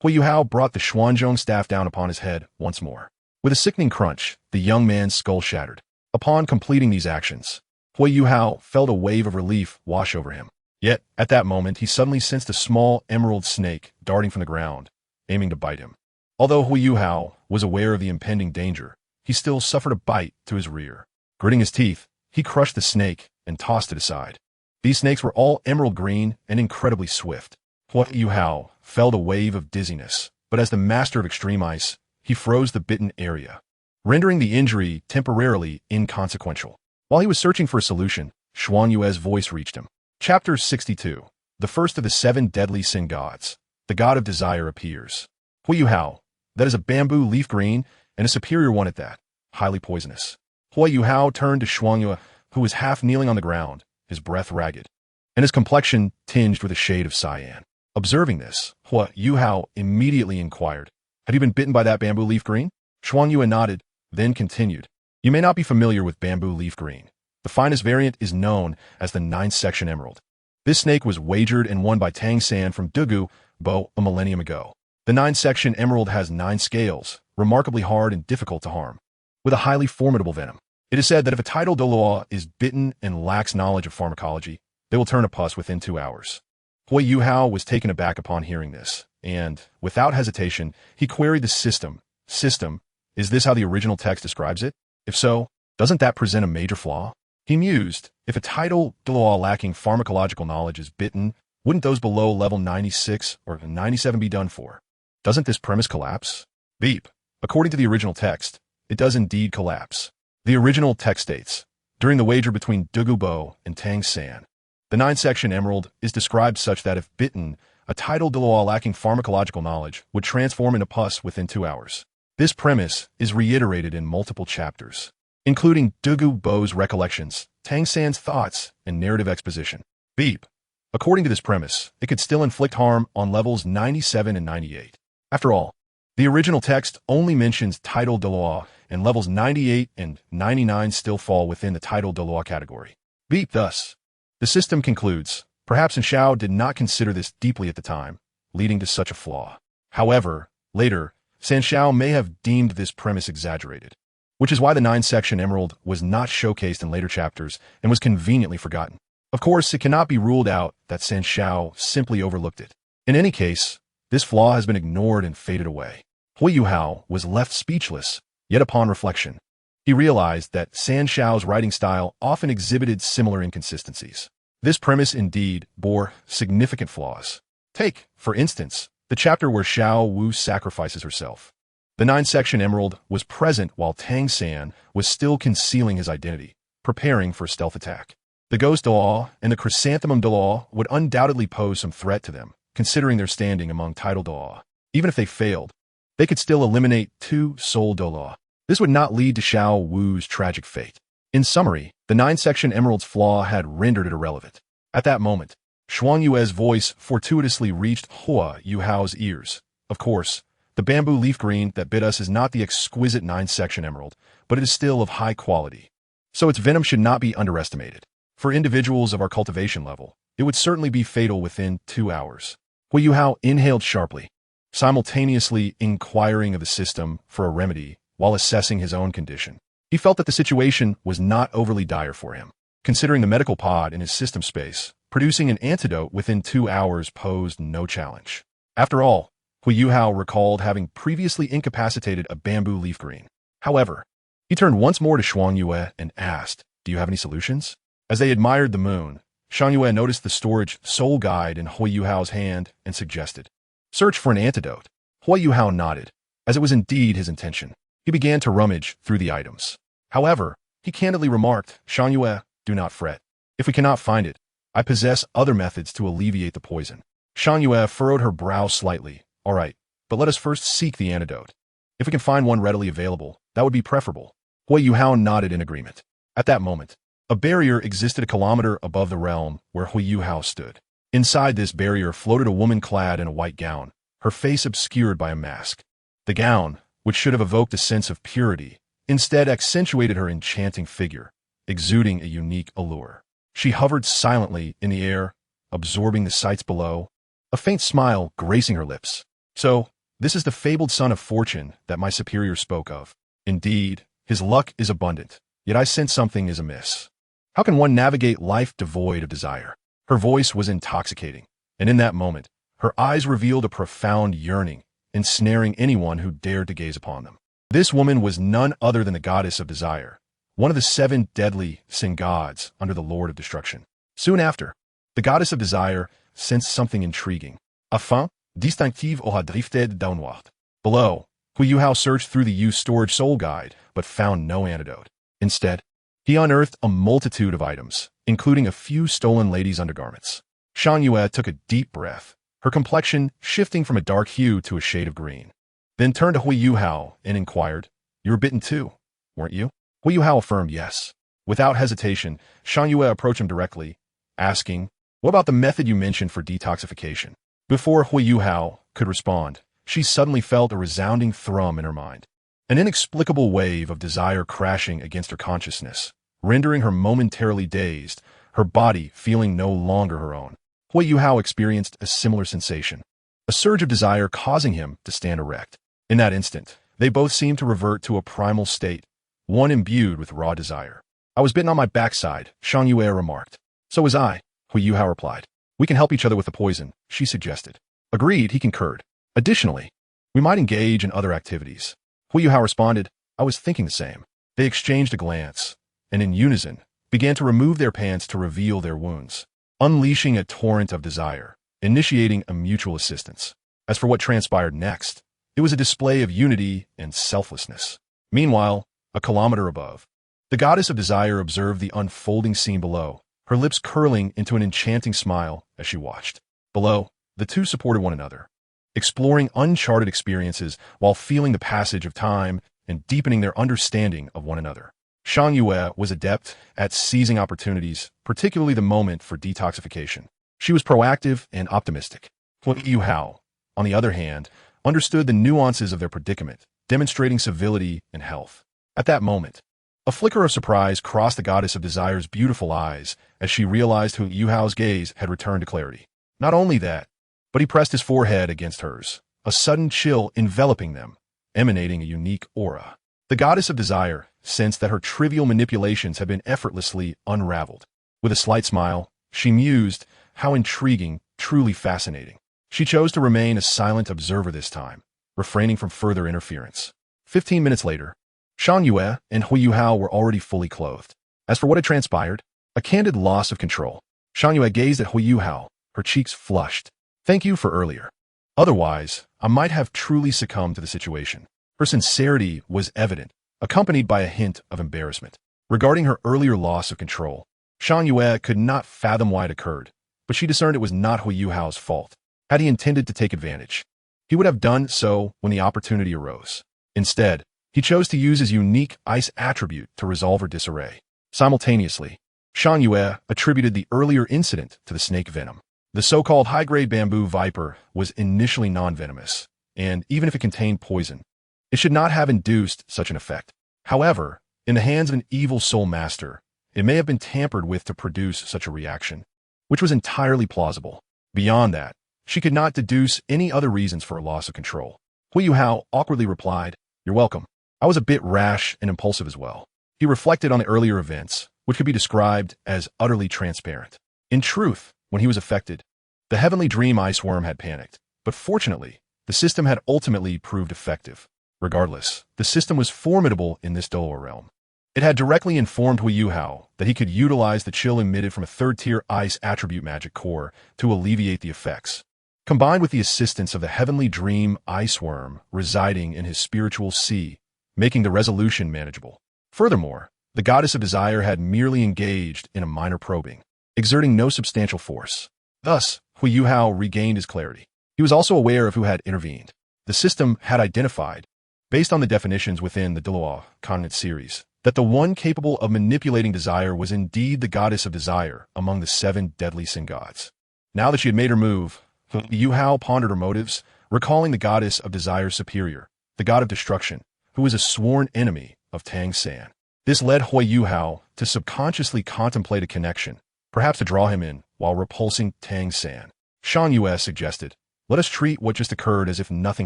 [SPEAKER 1] Huo Yuhao brought the Xuanzhong staff down upon his head once more. With a sickening crunch, the young man's skull shattered. Upon completing these actions, Huo Yuhao felt a wave of relief wash over him. Yet, at that moment, he suddenly sensed a small emerald snake darting from the ground, aiming to bite him. Although Huo Yuhao was aware of the impending danger, he still suffered a bite to his rear. Gritting his teeth, he crushed the snake and tossed it aside. These snakes were all emerald green and incredibly swift. Huo Yuhao felt a wave of dizziness, but as the master of extreme ice, he froze the bitten area, rendering the injury temporarily inconsequential. While he was searching for a solution, Xuanyue's voice reached him. Chapter 62. The first of the 7 deadly sin gods, the god of desire, appears. Huo Yuhao, that is a bamboo leaf green, and a superior one at that, highly poisonous. Huo Yuhao turned to Xuanyue, who was half kneeling on the ground, his breath ragged, and his complexion tinged with a shade of cyan. Observing this, Huo Yuhao immediately inquired, "Have you been bitten by that bamboo leaf green?" Xuanyue nodded, then continued, "You may not be familiar with bamboo leaf green. The finest variant is known as the 9th section emerald. This snake was wagered and won by Tang San from Douluo a millennium ago. The 9th section emerald has 9 scales, remarkably hard and difficult to harm, with a highly formidable venom. It is said that if a titled Douluo is bitten and lacks knowledge of pharmacology, they will turn a pus within 2 hours." Huo Yuhao was taken aback upon hearing this, and, without hesitation, he queried the system. "System, is this how the original text describes it? If so, doesn't that present a major flaw?" He mused. If a title Douluo lacking pharmacological knowledge is bitten, wouldn't those below level 96 or 97 be done for? Doesn't this premise collapse? Beep. According to the original text, it does indeed collapse. The original text states, during the wager between Douluo and Tang San, the 9th section emerald is described such that if bitten, a title Douluo lacking pharmacological knowledge would transform into pus within 2 hours. This premise is reiterated in multiple chapters, including Douluo's recollections, Tang San's thoughts, and narrative exposition. Beep. According to this premise, it could still inflict harm on levels 97 and 98. After all, the original text only mentions title Douluo, and levels 98 and 99 still fall within the title Douluo category. Beep. Thus, the system concludes, perhaps Xiao did not consider this deeply at the time, leading to such a flaw. However, later, San Xiao may have deemed this premise exaggerated, which is why the 9th section emerald was not showcased in later chapters and was conveniently forgotten. Of course, it cannot be ruled out that San Xiao simply overlooked it. In any case, This flaw has been ignored and faded away. Huo Yuhao was left speechless, yet upon reflection, he realized that San Xiao's writing style often exhibited similar inconsistencies. This premise indeed bore significant flaws. Take, for instance, the chapter where Xiao Wu sacrifices herself. The 9-section emerald was present while Tang San was still concealing his identity, preparing for a stealth attack. The Ghost Douluo and the Chrysanthemum Douluo would undoubtedly pose some threat to them, considering their standing among title Douluo. Even if they failed, they could still eliminate 2 Soul Douluo. This would not lead to Xiao Wu's tragic fate. In summary, the 9-section emerald's flaw had rendered it irrelevant. At that moment, Shuang Yue's voice fortuitously reached Huo Yuhao's ears. Of course, the bamboo leaf green that bit us is not the exquisite 9-section emerald, but it is still of high quality. So its venom should not be underestimated. For individuals of our cultivation level, it would certainly be fatal within 2 hours. Huo Yuhao inhaled sharply, simultaneously inquiring of the system for a remedy while assessing his own condition. He felt that the situation was not overly dire for him. Considering the medical pod in his system space, producing an antidote within 2 hours posed no challenge. After all, Huo Yuhao recalled having previously incapacitated a bamboo leaf green. However, he turned once more to Shuang Yue and asked, "Do you have any solutions?" As they admired the moon, Shuang Yue noticed the storage soul guide in Huo Yuhao's hand and suggested, "Search for an antidote." Huo Yuhao nodded, as it was indeed his intention. He began to rummage through the items. However, he candidly remarked, "Shuang Yue, do not fret. If we cannot find it, I possess other methods to alleviate the poison." Shuang Yue furrowed her brow slightly. "All right, but let us first seek the antidote. If we can find one readily available, that would be preferable." Huo Yuhao nodded in agreement. At that moment, a barrier existed a kilometer above the realm where Huo Yuhao stood. Inside this barrier floated a woman clad in a white gown, her face obscured by a mask. The gown, which should have evoked a sense of purity, instead accentuated her enchanting figure, exuding a unique allure. She hovered silently in the air, absorbing the sights below, a faint smile gracing her lips. "So, this is the fabled son of fortune that my superior spoke of. Indeed, his luck is abundant, yet I sense something is amiss. How can one navigate life devoid of desire?" Her voice was intoxicating, and in that moment, her eyes revealed a profound yearning, ensnaring anyone who dared to gaze upon them. This woman was none other than the goddess of desire, one of the 7 deadly Sin gods under the Lord of Destruction. Soon after, the goddess of desire sensed something intriguing. A fin distinctive aura drifted downward. Below, Huo Yuhao searched through the used storage soul guide, but found no antidote. Instead, he unearthed a multitude of items, including a few stolen ladies' undergarments. Shuang Yue took a deep breath, her complexion shifting from a dark hue to a shade of green. Then turned to Huo Yuhao and inquired, "You were bitten too, weren't you?" Huo Yuhao affirmed yes. Without hesitation, Shuang Yue approached him directly, asking, "What about the method you mentioned for detoxification?" Before Huo Yuhao could respond, she suddenly felt a resounding thrum in her mind. An inexplicable wave of desire crashing against her consciousness, rendering her momentarily dazed, her body feeling no longer her own. Huo Yuhao experienced a similar sensation, a surge of desire causing him to stand erect. In that instant, they both seemed to revert to a primal state, one imbued with raw desire. "I was bitten on my backside," Shuang Yue remarked. "So was I," Huo Yuhao replied. "We can help each other with the poison," she suggested. Agreed, he concurred. "Additionally, we might engage in other activities." Huo Yuhao responded, "I was thinking the same." They exchanged a glance, and in unison, began to remove their pants to reveal their wounds, unleashing a torrent of desire, initiating a mutual assistance. As for what transpired next, it was a display of unity and selflessness. Meanwhile, a kilometer above, the goddess of desire observed the unfolding scene below, her lips curling into an enchanting smile as she watched. Below, the two supported one another, exploring uncharted experiences while feeling the passage of time and deepening their understanding of one another. Shuang Yue was adept at seizing opportunities, particularly the moment for detoxification. She was proactive and optimistic. Huo Yuhao, on the other hand, understood the nuances of their predicament, demonstrating civility and health. At that moment, a flicker of surprise crossed the goddess of desire's beautiful eyes as she realized Huo Yuhao's gaze had returned to clarity. Not only that, but he pressed his forehead against hers, a sudden chill enveloping them, emanating a unique aura. The goddess of desire sensed that her trivial manipulations had been effortlessly unraveled. With a slight smile, she mused, "How intriguing, truly fascinating." She chose to remain a silent observer this time, refraining from further interference. 15 minutes later, Shan Yue and Huo Yuhao were already fully clothed. As for what had transpired, a candid loss of control. Shan Yue gazed at Huo Yuhao, her cheeks flushed. Thank you for earlier. Otherwise, I might have truly succumbed to the situation. Her sincerity was evident, accompanied by a hint of embarrassment. Regarding her earlier loss of control, Shan Yue could not fathom why it occurred, but she discerned it was not Huo Yuhao's fault. Had he intended to take advantage, he would have done so when the opportunity arose. Instead, he chose to use his unique ice attribute to resolve her disarray. Simultaneously, Shan Yue attributed the earlier incident to the snake venom. The so-called high-grade bamboo viper was initially non-venomous, and even if it contained poison, it should not have induced such an effect. However, in the hands of an evil soul master, it may have been tampered with to produce such a reaction, which was entirely plausible. Beyond that, she could not deduce any other reasons for her loss of control. Huo Yuhao awkwardly replied, "You're welcome. I was a bit rash and impulsive as well." He reflected on the earlier events, which could be described as utterly transparent. In truth, when he was affected, the heavenly dream ice worm had panicked, but fortunately, the system had ultimately proved effective. Regardless, the system was formidable in this Douluo realm. It had directly informed Huo Yuhao that he could utilize the chill emitted from a third-tier ice attribute magic core to alleviate the effects. Combined with the assistance of the heavenly dream ice worm residing in his spiritual sea, making the resolution manageable. Furthermore, the goddess of desire had merely engaged in a minor probing, exerting no substantial force. Thus, Huo Yuhao regained his clarity. He was also aware of who had intervened. The system had identified, based on the definitions within the Douluo continent series, that the one capable of manipulating desire was indeed the goddess of desire among the 7 deadly sin gods. Now that she had made her move, Huo Yuhao pondered her motives, recalling the goddess of desire's superior, the god of destruction, who was a sworn enemy of Tang San. This led Huo Yuhao to subconsciously contemplate a connection, perhaps to draw him in while repulsing Tang San. Shan Yue suggested, "Let us treat what just occurred as if nothing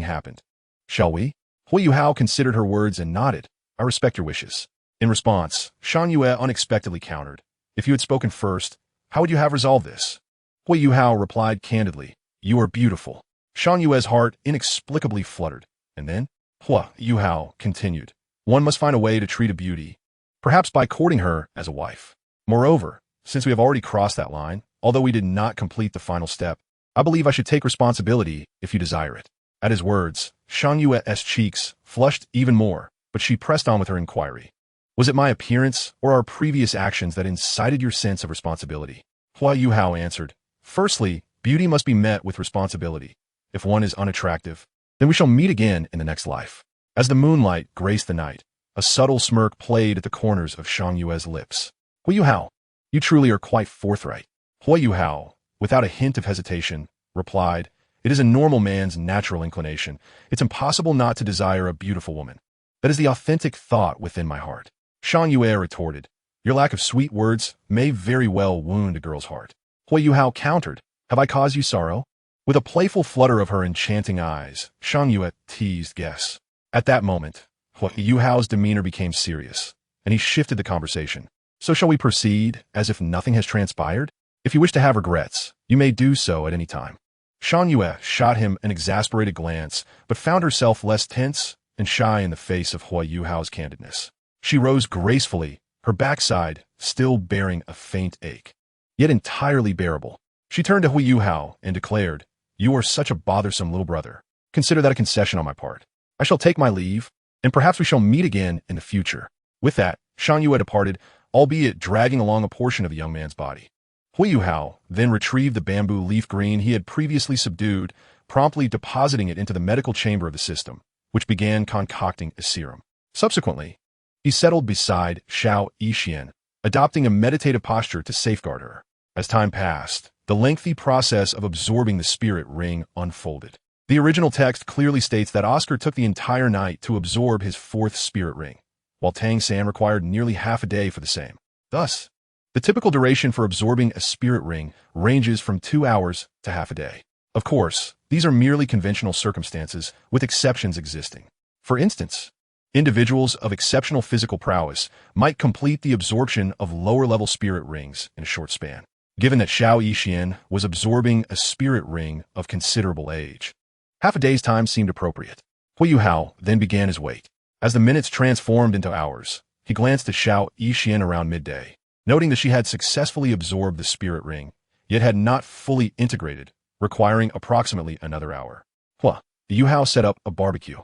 [SPEAKER 1] happened. Shall we?" Huo Yuhao considered her words and nodded. "I respect your wishes." In response, Shan Yue unexpectedly countered, "If you had spoken first, how would you have resolved this?" Huo Yuhao replied candidly, "You are beautiful." Shan Yue's heart inexplicably fluttered, and then Huo Yuhao continued, "One must find a way to treat a beauty, perhaps by courting her as a wife. Moreover, since we have already crossed that line, although we did not complete the final step, I believe I should take responsibility if you desire it." At his words, Shan Yue's cheeks flushed even more, but she pressed on with her inquiry. "Was it my appearance or our previous actions that incited your sense of responsibility?" Huo Yuhao answered, "Firstly, beauty must be met with responsibility. If one is unattractive, then we shall meet again in the next life." As the moonlight graced the night, a subtle smirk played at the corners of Shan Yue's lips. "Huo Yuhao, you truly are quite forthright." Huo Yuhao, without a hint of hesitation, replied, "It is a normal man's natural inclination. It's impossible not to desire a beautiful woman. That is the authentic thought within my heart." Shan Yue retorted, "Your lack of sweet words may very well wound a girl's heart." Huo Yuhao countered, "Have I caused you sorrow?" With a playful flutter of her enchanting eyes, Shan Yue teased guess. At that moment, Huo Yuhao's demeanor became serious, and he shifted the conversation. "So shall we proceed as if nothing has transpired? If you wish to have regrets, you may do so at any time." Shan Yue shot him an exasperated glance, but found herself less tense and shy in the face of Huo Yuhao's candidness. She rose gracefully, her backside still bearing a faint ache, yet entirely bearable. She turned to Huo Yuhao and declared, "You are such a bothersome little brother. Consider that a concession on my part. I shall take my leave, and perhaps we shall meet again in the future." With that, Shan Yue departed, albeit dragging along a portion of the young man's body. Huo Yuhao then retrieved the bamboo leaf green he had previously subdued, promptly depositing it into the medical chamber of the system, which began concocting a serum. Subsequently, he settled beside Xiao Yixian, adopting a meditative posture to safeguard her. As time passed, the lengthy process of absorbing the spirit ring unfolded. The original text clearly states that Oscar took the entire night to absorb his 4th spirit ring, while Tang San required nearly half a day for the same. Thus, the typical duration for absorbing a spirit ring ranges from 2 hours to half a day. Of course, these are merely conventional circumstances, with exceptions existing. For instance, individuals of exceptional physical prowess might complete the absorption of lower-level spirit rings in a short span. given that Xiao Yixian was absorbing a spirit ring of considerable age. Half a day's time seemed appropriate. Huo Yuhao then began his wait. As the minutes transformed into hours, he glanced at Xiao Yixian around midday, noting that she had successfully absorbed the spirit ring, yet had not fully integrated, requiring approximately another hour. Huo Yuhao set up a barbecue,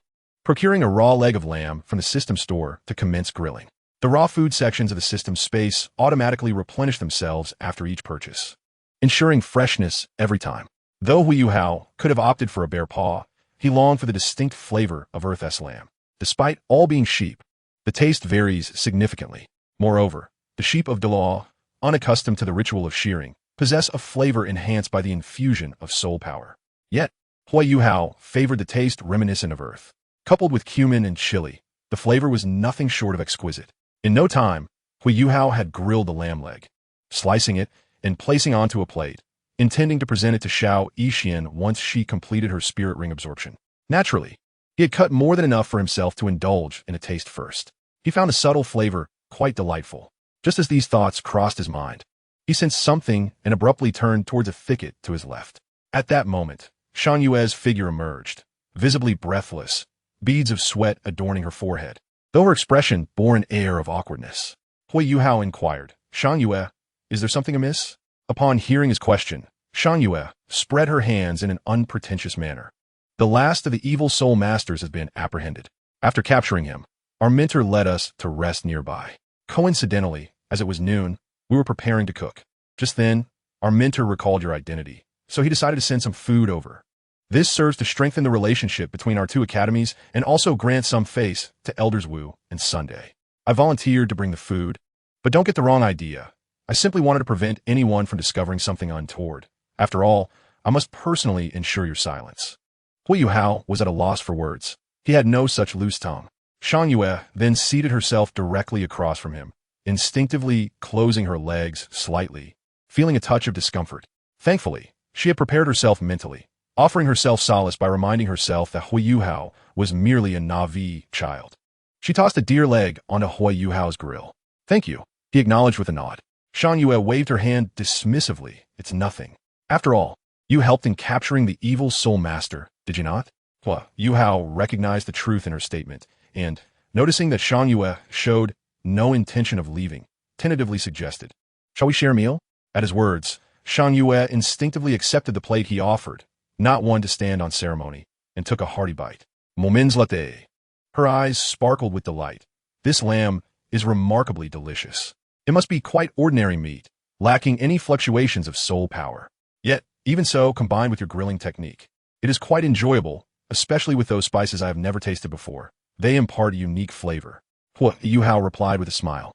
[SPEAKER 1] procuring a raw leg of lamb from the system store to commence grilling. The raw food sections of the system space automatically replenish themselves after each purchase, ensuring freshness every time. Though Huo Yuhao could have opted for a bear paw, he longed for the distinct flavor of Earth's lamb. Despite all being sheep, the taste varies significantly. Moreover, the sheep of Douluo, unaccustomed to the ritual of shearing, possess a flavor enhanced by the infusion of soul power. Yet, Huo Yuhao favored the taste reminiscent of Earth. Coupled with cumin and chili, the flavor was nothing short of exquisite. In no time, Huo Yuhao had grilled the lamb leg, slicing it and placing onto a plate, intending to present it to Xiao Yixian once she completed her spirit ring absorption. Naturally, he had cut more than enough for himself to indulge in a taste first. He found a subtle flavor quite delightful. Just as these thoughts crossed his mind, he sensed something and abruptly turned towards a thicket to his left. At that moment, Shan Yue's figure emerged, visibly breathless, beads of sweat adorning her forehead. Though her expression bore an air of awkwardness, Huo Yuhao inquired, "Shan Yue, is there something amiss?" Upon hearing his question, Shan Yue spread her hands in an unpretentious manner. "The last of the evil soul masters has been apprehended. After capturing him, our mentor led us to rest nearby. Coincidentally, as it was noon, we were preparing to cook. Just then, our mentor recalled your identity, so he decided to send some food over. This serves to strengthen the relationship between our two academies and also grant some face to Elders Wu and Sunday. I volunteered to bring the food, but don't get the wrong idea. I simply wanted to prevent anyone from discovering something untoward. After all, I must personally ensure your silence." Huo Yuhao was at a loss for words. He had no such loose tongue. Shan Yue then seated herself directly across from him, instinctively closing her legs slightly, feeling a touch of discomfort. Thankfully, she had prepared herself mentally, offering herself solace by reminding herself that Huo Yuhao was merely a Na'vi child. She tossed a deer leg onto Huo Yuhao's grill. "Thank you," he acknowledged with a nod. Shan Yue waved her hand dismissively. "It's nothing. After all, you helped in capturing the evil soul master, did you not?" Huo Yuhao recognized the truth in her statement, and, noticing that Shan Yue showed no intention of leaving, tentatively suggested, "Shall we share a meal?" At his words, Shan Yue instinctively accepted the plate he offered, not one to stand on ceremony, and took a hearty bite. Moments later, her eyes sparkled with delight. "This lamb is remarkably delicious. It must be quite ordinary meat, lacking any fluctuations of soul power. Yet, even so, combined with your grilling technique, it is quite enjoyable, especially with those spices I have never tasted before. They impart a unique flavor." Huo Yuhao replied with a smile.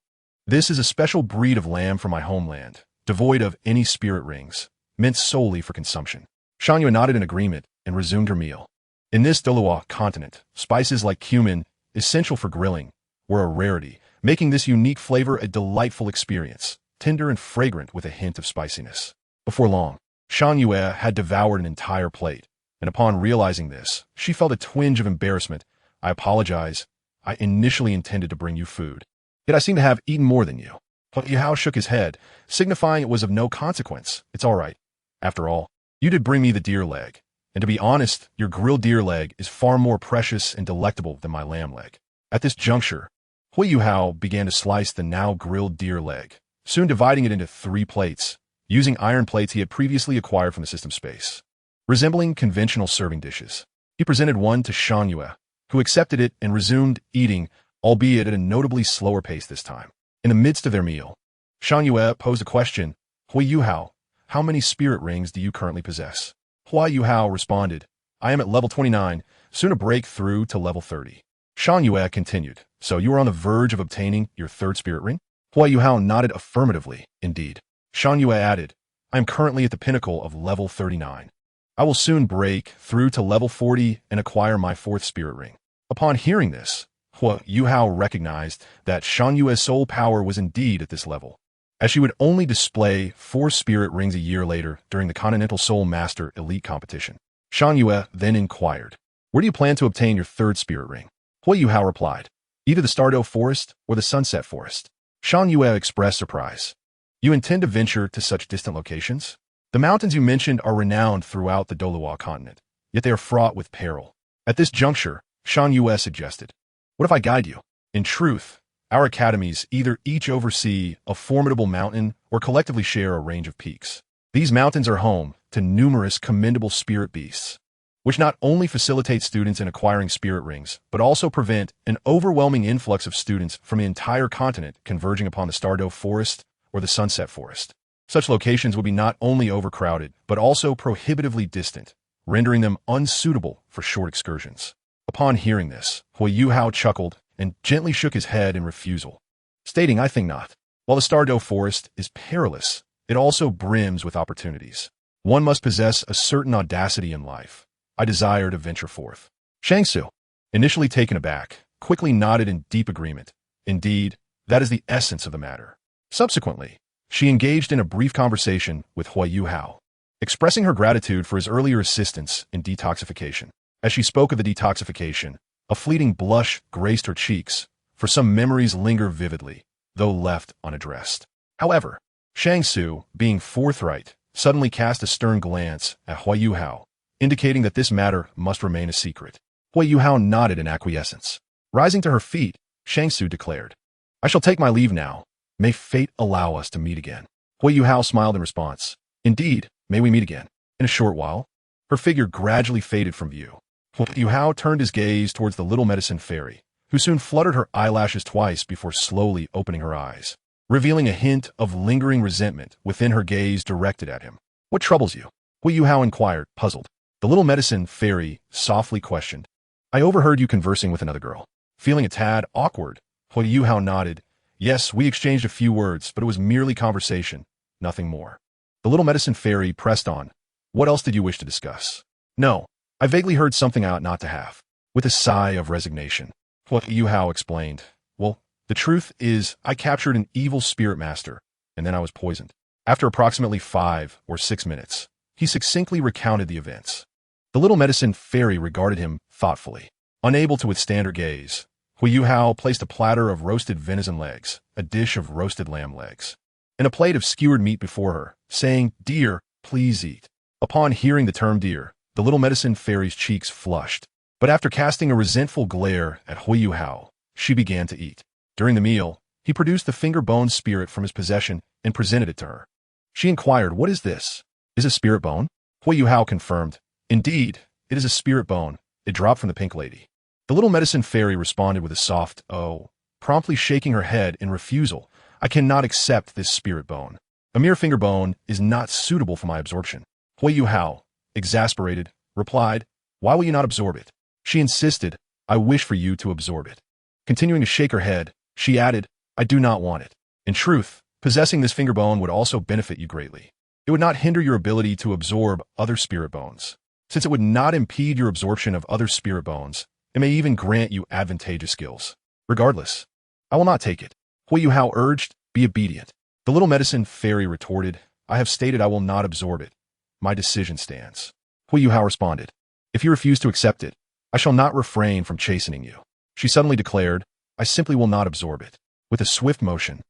[SPEAKER 1] "This is a special breed of lamb from my homeland, devoid of any spirit rings, meant solely for consumption." Shan Yue nodded in agreement and resumed her meal. In this Douluo continent, spices like cumin, essential for grilling, were a rarity, making this unique flavor a delightful experience, tender and fragrant with a hint of spiciness. Before long, Shan Yue had devoured an entire plate, and upon realizing this, she felt a twinge of embarrassment. "I apologize. I initially intended to bring you food, yet I seem to have eaten more than you." Huo Yuhao shook his head, signifying it was of no consequence. "It's all right. After all, you did bring me the deer leg, and to be honest, your grilled deer leg is far more precious and delectable than my lamb leg." At this juncture, Huo Yuhao began to slice the now grilled deer leg, soon dividing it into 3 plates, using iron plates he had previously acquired from the system space. Resembling conventional serving dishes, he presented one to Shan Yue, who accepted it and resumed eating, albeit at a notably slower pace this time. In the midst of their meal, Shan Yue posed a question. "Huo Yuhao, how many spirit rings do you currently possess?" Huo Yuhao responded, "I am at level 29, soon to break through to level 30. Shan Yue continued, "So you are on the verge of obtaining your 3rd spirit ring?" Huo Yuhao nodded affirmatively. "Indeed." Shan Yue added, "I am currently at the pinnacle of level 39. I will soon break through to level 40 and acquire my 4th spirit ring." Upon hearing this, Huo Yuhao recognized that Shan Yue's soul power was indeed at this level, as she would only display 4 spirit rings a year later during the Continental Soul Master Elite Competition. Shan Yue then inquired, "Where do you plan to obtain your 3rd spirit ring?" Huo Yuhao replied, "Either the Stardew Forest or the Sunset Forest." Shan Yue expressed surprise. You intend to venture to such distant locations? The mountains you mentioned are renowned throughout the Douluo continent, yet they are fraught with peril. At this juncture, Shan Yue suggested, "What if I guide you?" In truth, our academies either each oversee a formidable mountain or collectively share a range of peaks. These mountains are home to numerous commendable spirit beasts, which not only facilitate students in acquiring spirit rings, but also prevent an overwhelming influx of students from the entire continent converging upon the Stardow Forest or the Sunset Forest. Such locations would be not only overcrowded, but also prohibitively distant, rendering them unsuitable for short excursions. Upon hearing this, Huo Yuhao chuckled and gently shook his head in refusal, stating, "I think not. While the Stardow Forest is perilous, it also brims with opportunities. One must possess a certain audacity in life. I desire to venture forth." Shangsu, initially taken aback, quickly nodded in deep agreement. Indeed, that is the essence of the matter. Subsequently, she engaged in a brief conversation with Huo Yuhao, expressing her gratitude for his earlier assistance in detoxification. As she spoke of the detoxification, a fleeting blush graced her cheeks, for some memories linger vividly, though left unaddressed. However, Shangsu, being forthright, suddenly cast a stern glance at Huo Yuhao, indicating that this matter must remain a secret. Huo Yuhao nodded in acquiescence. Rising to her feet, Shangsu declared, "I shall take my leave now. May fate allow us to meet again." Huo Yuhao smiled in response. "Indeed, may we meet again." In a short while, her figure gradually faded from view. Huo Yuhao turned his gaze towards the little medicine fairy, who soon fluttered her eyelashes twice before slowly opening her eyes, revealing a hint of lingering resentment within her gaze directed at him. "What troubles you?" Huo Yuhao inquired, puzzled. The little medicine fairy softly questioned, "I overheard you conversing with another girl." Feeling a tad awkward, Huo Yuhao nodded. "Yes, we exchanged a few words, but it was merely conversation, nothing more." The little medicine fairy pressed on, "What else did you wish to discuss?" "No, I vaguely heard something I ought not to have." With a sigh of resignation, Huo Yuhao explained, "Well, the truth is I captured an evil spirit master, and then I was poisoned." After approximately 5 or 6 minutes, he succinctly recounted the events. The little medicine fairy regarded him thoughtfully. Unable to withstand her gaze, Huo Yuhao placed a platter of roasted venison legs, a dish of roasted lamb legs, and a plate of skewered meat before her, saying, "Dear, please eat." Upon hearing the term dear, the little medicine fairy's cheeks flushed, but after casting a resentful glare at Huo Yuhao, she began to eat. During the meal, he produced the finger bone spirit from his possession and presented it to her. She inquired, "What is this?" "Is it spirit bone?" Huo Yuhao confirmed, "Indeed, it is a spirit bone. It dropped from the pink lady." The little medicine fairy responded with a soft, "Oh," promptly shaking her head in refusal. "I cannot accept this spirit bone. A mere finger bone is not suitable for my absorption." Huo Yuhao, exasperated, replied, "Why will you not absorb it?" She insisted, "I wish for you to absorb it." Continuing to shake her head, she added, "I do not want it. In truth, possessing this finger bone would also benefit you greatly. It would not hinder your ability to absorb other spirit bones. Since it would not impede your absorption of other spirit bones, it may even grant you advantageous skills. Regardless, I will not take it." Huo Yuhao urged, "Be obedient." The little medicine fairy retorted, "I have stated I will not absorb it. My decision stands." Huo Yuhao responded, "If you refuse to accept it, I shall not refrain from chastening you." She suddenly declared, "I simply will not absorb it." With a swift motion,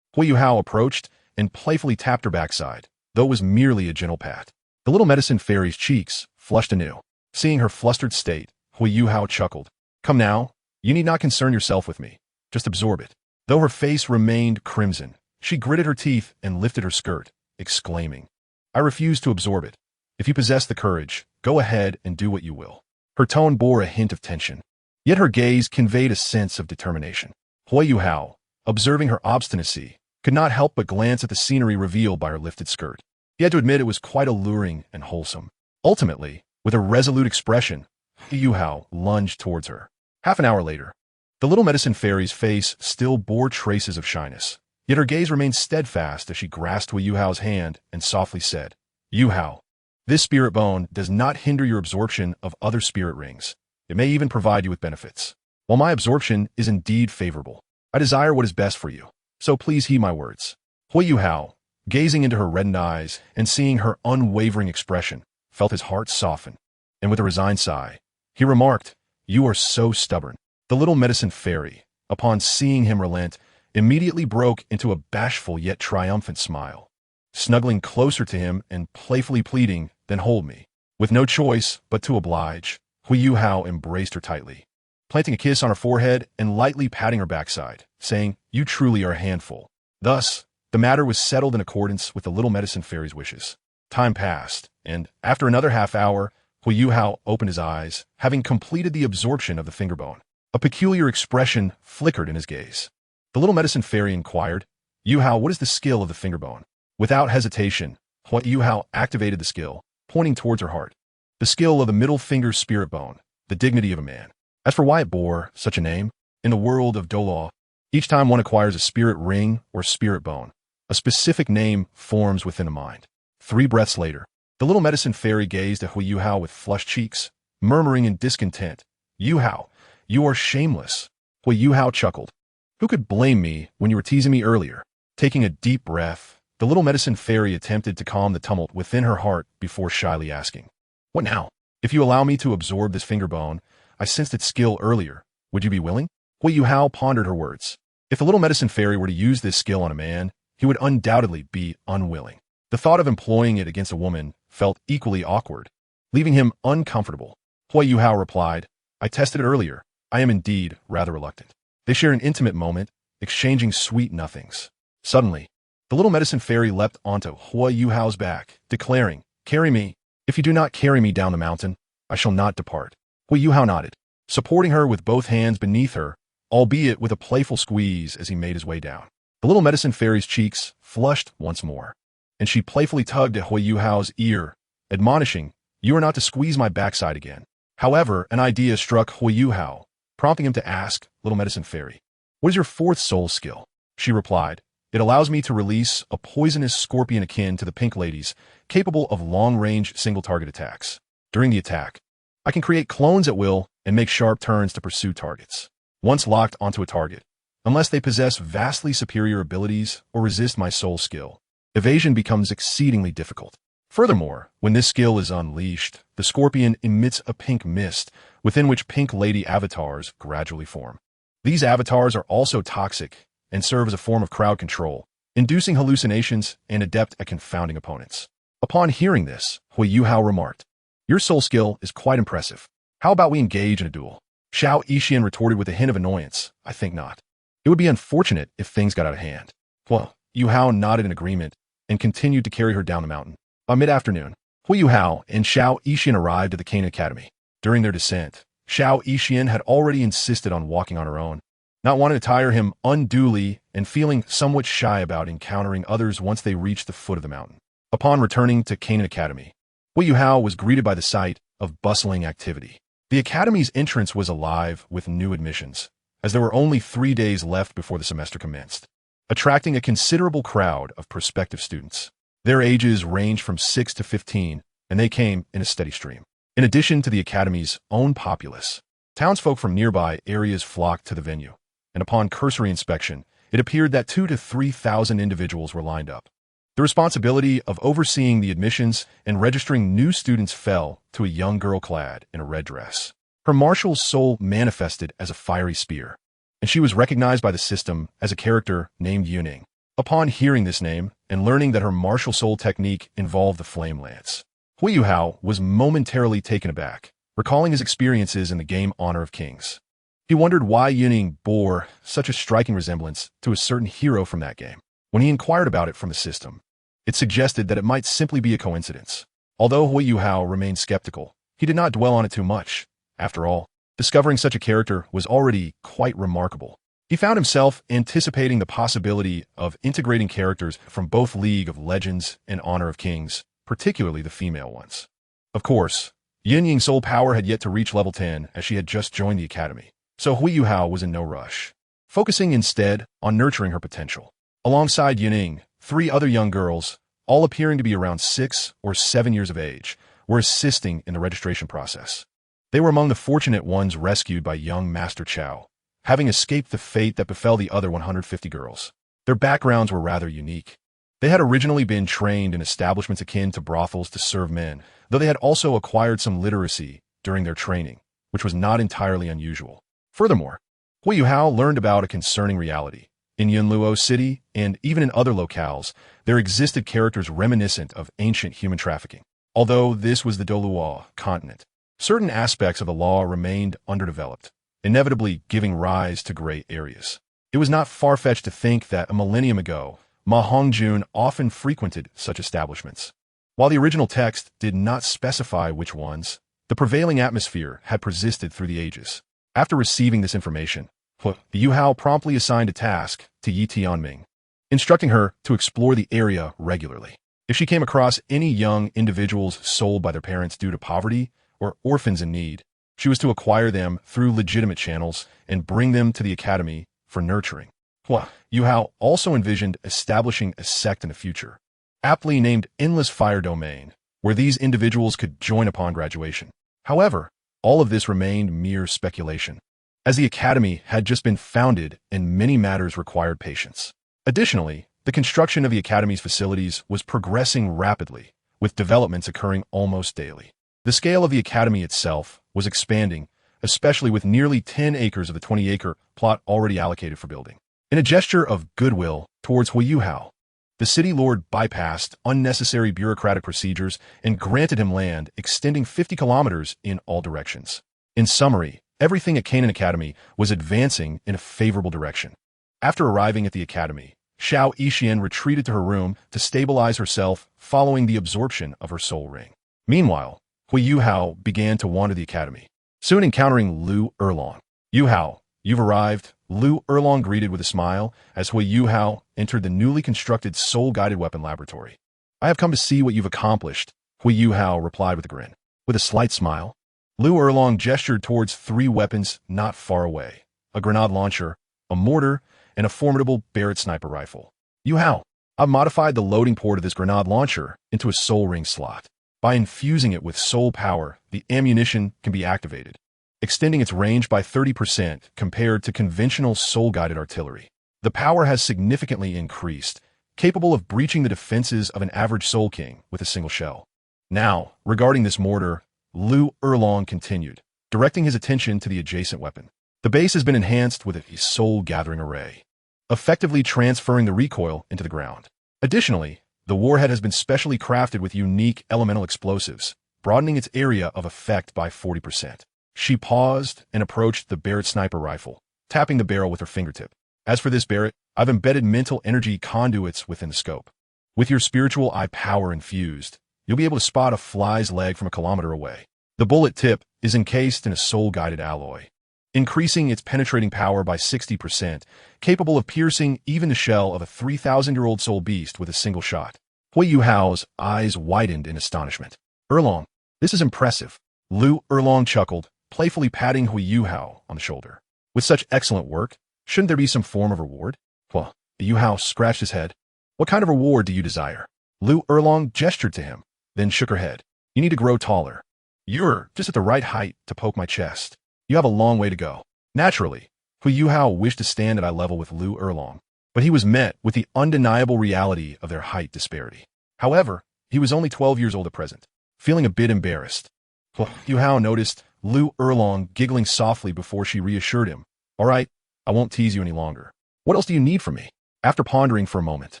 [SPEAKER 1] Huo Yuhao approached and playfully tapped her backside, though it was merely a gentle pat. The little medicine fairy's cheeks flushed anew. Seeing her flustered state, Huo Yuhao chuckled. "Come now, you need not concern yourself with me. Just absorb it." Though her face remained crimson, she gritted her teeth and lifted her skirt, exclaiming, "I refuse to absorb it. If you possess the courage, go ahead and do what you will." Her tone bore a hint of tension, yet her gaze conveyed a sense of determination. Huo Yuhao, observing her obstinacy, could not help but glance at the scenery revealed by her lifted skirt. He had to admit it was quite alluring and wholesome. Ultimately, with a resolute expression, Huo Yuhao lunged towards her. Half an hour later, the little medicine fairy's face still bore traces of shyness, yet her gaze remained steadfast as she grasped Huo Yuhao's hand and softly said, "Yuhao, this spirit bone does not hinder your absorption of other spirit rings. It may even provide you with benefits. While my absorption is indeed favorable, I desire what is best for you, so please heed my words." Huo Yuhao, gazing into her reddened eyes and seeing her unwavering expression, felt his heart soften, and with a resigned sigh, he remarked, "You are so stubborn." The little medicine fairy, upon seeing him relent, immediately broke into a bashful yet triumphant smile, snuggling closer to him and playfully pleading, "Then hold me." With no choice but to oblige, Huo Yuhao embraced her tightly, planting a kiss on her forehead and lightly patting her backside, saying, "You truly are a handful." Thus, the matter was settled in accordance with the little medicine fairy's wishes. Time passed, and after another half hour, Huo Yuhao opened his eyes, having completed the absorption of the finger bone. A peculiar expression flickered in his gaze. The little medicine fairy inquired, "Yuhao, what is the skill of the finger bone?" Without hesitation, Huo Yuhao activated the skill, pointing towards her heart. The skill of the middle finger spirit bone, the dignity of a man. As for why it bore such a name, in the world of Douluo, each time one acquires a spirit ring or spirit bone, a specific name forms within the mind. 3 breaths later, the little medicine fairy gazed at Huo Yuhao with flushed cheeks, murmuring in discontent, "Yuhao, you are shameless." Huo Yuhao chuckled. "Who could blame me when you were teasing me earlier?" Taking a deep breath, the little medicine fairy attempted to calm the tumult within her heart before shyly asking, "What now? If you allow me to absorb this finger bone, I sensed its skill earlier. Would you be willing?" Huo Yuhao pondered her words. If the little medicine fairy were to use this skill on a man, he would undoubtedly be unwilling. The thought of employing it against a woman felt equally awkward, leaving him uncomfortable. Huo Yuhao replied, "I tested it earlier. I am indeed rather reluctant." They share an intimate moment, exchanging sweet nothings. Suddenly, the little medicine fairy leapt onto Huo Yuhao's back, declaring, "Carry me. If you do not carry me down the mountain, I shall not depart." Huo Yuhao nodded, supporting her with both hands beneath her, albeit with a playful squeeze as he made his way down. The little medicine fairy's cheeks flushed once more, and she playfully tugged at Huo Yuhao's ear, admonishing, "You are not to squeeze my backside again." However, an idea struck Huo Yuhao, prompting him to ask, "Little medicine fairy, what is your 4th soul skill?" She replied, "It allows me to release a poisonous scorpion akin to the pink ladies, capable of long-range single-target attacks. During the attack, I can create clones at will and make sharp turns to pursue targets. Once locked onto a target, unless they possess vastly superior abilities or resist my soul skill, evasion becomes exceedingly difficult. Furthermore, when this skill is unleashed, the scorpion emits a pink mist within which pink lady avatars gradually form. These avatars are also toxic and serve as a form of crowd control, inducing hallucinations and adept at confounding opponents." Upon hearing this, Huo Yuhao remarked, "Your soul skill is quite impressive. How about we engage in a duel?" Xiao Yixian retorted with a hint of annoyance, "I think not. It would be unfortunate if things got out of hand." Huo Yuhao nodded in agreement and continued to carry her down the mountain. By mid-afternoon, Huo Yuhao and Xiao Yixian arrived at the Qin Academy. During their descent, Xiao Yixian had already insisted on walking on her own, not wanting to tire him unduly and feeling somewhat shy about encountering others once they reached the foot of the mountain. Upon returning to Qin Academy, Huo Yuhao was greeted by the sight of bustling activity. The academy's entrance was alive with new admissions, as there were only 3 days left before the semester commenced, attracting a considerable crowd of prospective students. Their ages ranged from 6 to 15, and they came in a steady stream. In addition to the academy's own populace, townsfolk from nearby areas flocked to the venue, and upon cursory inspection, it appeared that 2,000 to 3,000 individuals were lined up. The responsibility of overseeing the admissions and registering new students fell to a young girl clad in a red dress. Her martial soul manifested as a fiery spear, and she was recognized by the system as a character named Yuning. Upon hearing this name and learning that her martial soul technique involved the flame lance, Huo Yuhao was momentarily taken aback, recalling his experiences in the game Honor of Kings. He wondered why Yuning bore such a striking resemblance to a certain hero from that game. When he inquired about it from the system, it suggested that it might simply be a coincidence. Although Huo Yuhao remained skeptical, he did not dwell on it too much. After all, discovering such a character was already quite remarkable. He found himself anticipating the possibility of integrating characters from both League of Legends and Honor of Kings, particularly the female ones. Of course, Yin Ying's soul power had yet to reach level 10 as she had just joined the academy, so Huo Yuhao was in no rush, focusing instead on nurturing her potential. Alongside Yuning, 3 other young girls, all appearing to be around 6 or 7 years of age, were assisting in the registration process. They were among the fortunate ones rescued by young Master Chao, having escaped the fate that befell the other 150 girls. Their backgrounds were rather unique. They had originally been trained in establishments akin to brothels to serve men, though they had also acquired some literacy during their training, which was not entirely unusual. Furthermore, Huo Yuhao learned about a concerning reality. In Yunluo City, and even in other locales, there existed characters reminiscent of ancient human trafficking. Although this was the Douluo continent, certain aspects of the law remained underdeveloped, inevitably giving rise to gray areas. It was not far-fetched to think that a millennium ago, Ma Hongjun often frequented such establishments. While the original text did not specify which ones, the prevailing atmosphere had persisted through the ages. After receiving this information, Huo Yuhao promptly assigned a task to Yi Tianming, instructing her to explore the area regularly. If she came across any young individuals sold by their parents due to poverty or orphans in need, she was to acquire them through legitimate channels and bring them to the academy for nurturing. Huo Yuhao also envisioned establishing a sect in the future, aptly named Endless Fire Domain, where these individuals could join upon graduation. However, all of this remained mere speculation, as the academy had just been founded and many matters required patience. Additionally, the construction of the academy's facilities was progressing rapidly, with developments occurring almost daily. The scale of the academy itself was expanding, especially with nearly 10 acres of the 20-acre plot already allocated for building. In a gesture of goodwill towards Huo Yuhao, the city lord bypassed unnecessary bureaucratic procedures and granted him land extending 50 kilometers in all directions. In summary, everything at Canaan Academy was advancing in a favorable direction. After arriving at the academy, Xiao Yixian retreated to her room to stabilize herself following the absorption of her soul ring. Meanwhile, Huo Yuhao began to wander the academy, soon encountering Liu Erlong. Yuhao, you've arrived, Liu Erlong greeted with a smile as Huo Yuhao entered the newly constructed soul-guided weapon laboratory. I have come to see what you've accomplished, Huo Yuhao replied with a grin. With a slight smile, Liu Erlong gestured towards 3 weapons not far away, a grenade launcher, a mortar, and a formidable Barrett sniper rifle. Yuhao, I've modified the loading port of this grenade launcher into a soul ring slot. By infusing it with soul power, the ammunition can be activated, extending its range by 30% compared to conventional soul-guided artillery. The power has significantly increased, capable of breaching the defenses of an average Soul King with a single shell. Now, regarding this mortar, Liu Erlong continued, directing his attention to the adjacent weapon. The base has been enhanced with a soul-gathering array, effectively transferring the recoil into the ground. Additionally, the warhead has been specially crafted with unique elemental explosives, broadening its area of effect by 40%. She paused and approached the Barrett sniper rifle, tapping the barrel with her fingertip. As for this Barrett, I've embedded mental energy conduits within the scope. With your spiritual eye power infused, you'll be able to spot a fly's leg from a kilometer away. The bullet tip is encased in a soul-guided alloy, increasing its penetrating power by 60%, capable of piercing even the shell of a 3,000-year-old soul beast with a single shot. Huo Yuhao's eyes widened in astonishment. Erlong, this is impressive. Liu Erlong chuckled, playfully patting Huo Yuhao on the shoulder. With such excellent work, shouldn't there be some form of reward? Huo Yuhao scratched his head. What kind of reward do you desire? Liu Erlong gestured to him, then shook her head. You need to grow taller. You're just at the right height to poke my chest. You have a long way to go. Naturally, Huo Yuhao wished to stand at eye level with Liu Erlong, but he was met with the undeniable reality of their height disparity. However, he was only 12 years old at present. Feeling a bit embarrassed, Huo Yuhao noticed Liu Erlong giggling softly before she reassured him. All right, I won't tease you any longer. What else do you need from me? After pondering for a moment,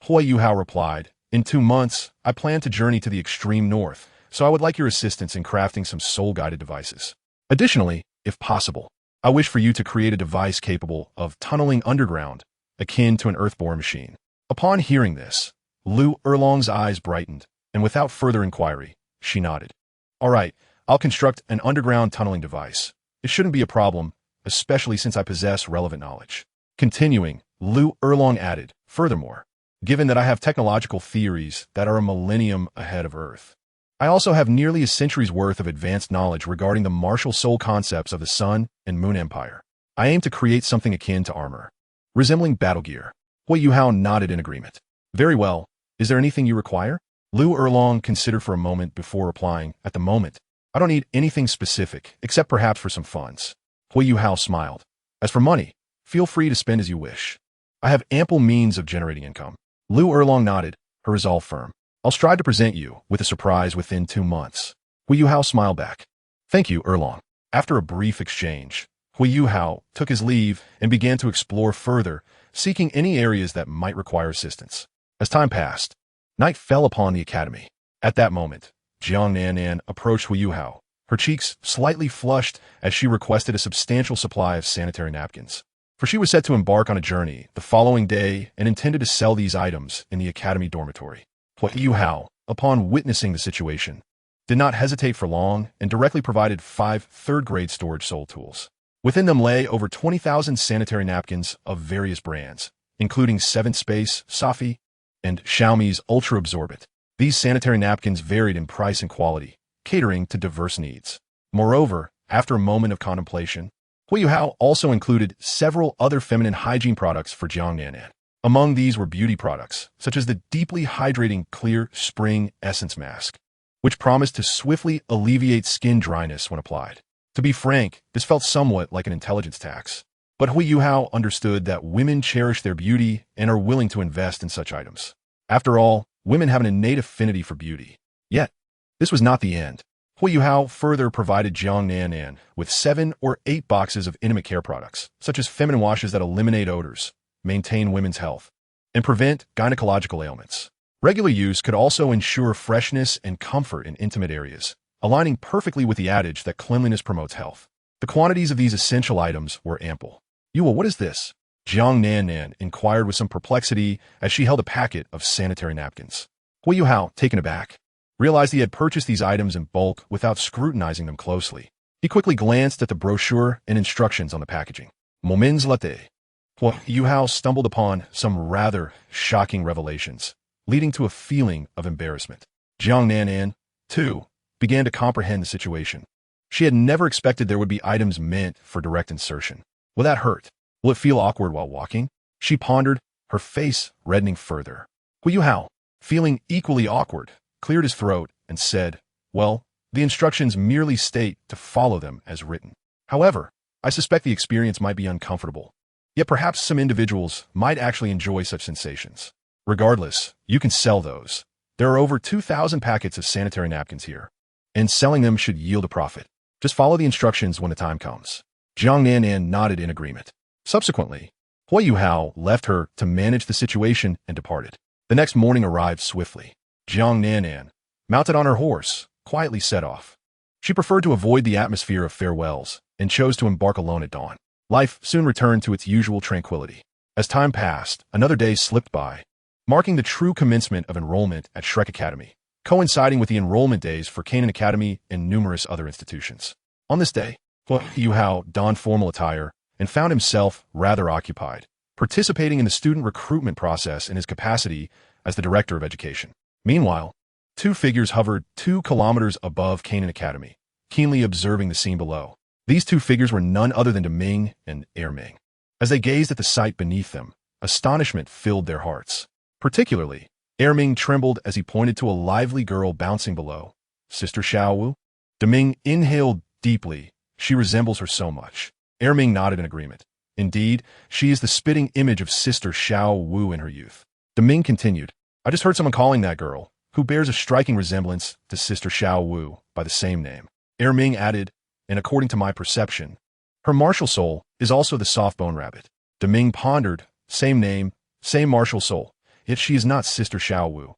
[SPEAKER 1] Huo Yuhao replied, in 2 months, I plan to journey to the extreme north, so I would like your assistance in crafting some soul-guided devices. Additionally, if possible, I wish for you to create a device capable of tunneling underground, akin to an earthborne machine. Upon hearing this, Liu Erlong's eyes brightened, and without further inquiry, she nodded. All right, I'll construct an underground tunneling device. It shouldn't be a problem, especially since I possess relevant knowledge. Continuing, Liu Erlong added, furthermore, given that I have technological theories that are a millennium ahead of Earth, I also have nearly a century's worth of advanced knowledge regarding the martial soul concepts of the Sun and Moon Empire. I aim to create something akin to armor, resembling battle gear. Huo Yuhao nodded in agreement. Very well. Is there anything you require? Liu Erlong considered for a moment before replying, at the moment, I don't need anything specific, except perhaps for some funds. Huo Yuhao smiled. As for money, feel free to spend as you wish. I have ample means of generating income. Liu Erlong nodded, her resolve firm. I'll strive to present you with a surprise within 2 months. Huo Yuhao smiled back. Thank you, Erlong. After a brief exchange, Huo Yuhao took his leave and began to explore further, seeking any areas that might require assistance. As time passed, night fell upon the academy. At that moment, Jiang Nan approached Huo Yuhao, her cheeks slightly flushed as she requested a substantial supply of sanitary napkins. For she was set to embark on a journey the following day and intended to sell these items in the academy dormitory. Huo Yuhao, upon witnessing the situation, did not hesitate for long and directly provided 5 third-grade storage soul tools. Within them lay over 20,000 sanitary napkins of various brands, including 7th Space, Safi, and Xiaomi's Ultra Absorbent. These sanitary napkins varied in price and quality, catering to diverse needs. Moreover, after a moment of contemplation, Huo Yuhao also included several other feminine hygiene products for Jiang Nan. Among these were beauty products, such as the deeply hydrating Clear Spring Essence Mask, which promised to swiftly alleviate skin dryness when applied. To be frank, this felt somewhat like an intelligence tax. But Huo Yuhao understood that women cherish their beauty and are willing to invest in such items. After all, women have an innate affinity for beauty. Yet, this was not the end. Huo Yuhao further provided Jiang Nan with 7 or 8 boxes of intimate care products, such as feminine washes that eliminate odors, maintain women's health, and prevent gynecological ailments. Regular use could also ensure freshness and comfort in intimate areas, aligning perfectly with the adage that cleanliness promotes health. The quantities of these essential items were ample. "Yuo, what is this?" Jiang Nan inquired with some perplexity as she held a packet of sanitary napkins. Huo Yuhao, taken aback, realized he had purchased these items in bulk without scrutinizing them closely. He quickly glanced at the brochure and instructions on the packaging. Moments later, Huo Yuhao stumbled upon some rather shocking revelations, leading to a feeling of embarrassment. Jiang Nan, too, began to comprehend the situation. She had never expected there would be items meant for direct insertion. Will that hurt? Will it feel awkward while walking? She pondered, her face reddening further. Huo Yuhao, feeling equally awkward, cleared his throat and said, "Well, the instructions merely state to follow them as written. However, I suspect the experience might be uncomfortable. Yet perhaps some individuals might actually enjoy such sensations. Regardless, you can sell those. There are over 2,000 packets of sanitary napkins here, and selling them should yield a profit. Just follow the instructions when the time comes." Jiang Nan nodded in agreement. Subsequently, Huo Yuhao left her to manage the situation and departed. The next morning arrived swiftly. Jiang Nan, mounted on her horse, quietly set off. She preferred to avoid the atmosphere of farewells and chose to embark alone at dawn. Life soon returned to its usual tranquility. As time passed, another day slipped by, marking the true commencement of enrollment at Shrek Academy, coinciding with the enrollment days for Canaan Academy and numerous other institutions. On this day, Huo Yuhao donned formal attire and found himself rather occupied, participating in the student recruitment process in his capacity as the director of education. Meanwhile, 2 figures hovered 2 kilometers above Canaan Academy, keenly observing the scene below. These 2 figures were none other than Deming and Erming. As they gazed at the sight beneath them, astonishment filled their hearts. Particularly, Erming trembled as he pointed to a lively girl bouncing below. "Sister Xiao Wu?" Deming inhaled deeply. "She resembles her so much." Erming nodded in agreement. "Indeed, she is the spitting image of Sister Xiao Wu in her youth." Deming continued, "I just heard someone calling that girl, who bears a striking resemblance to Sister Xiao Wu, by the same name." Erming added, "And according to my perception, her martial soul is also the soft bone rabbit." Deming pondered, "Same name, same martial soul, yet she is not Sister Xiao Wu.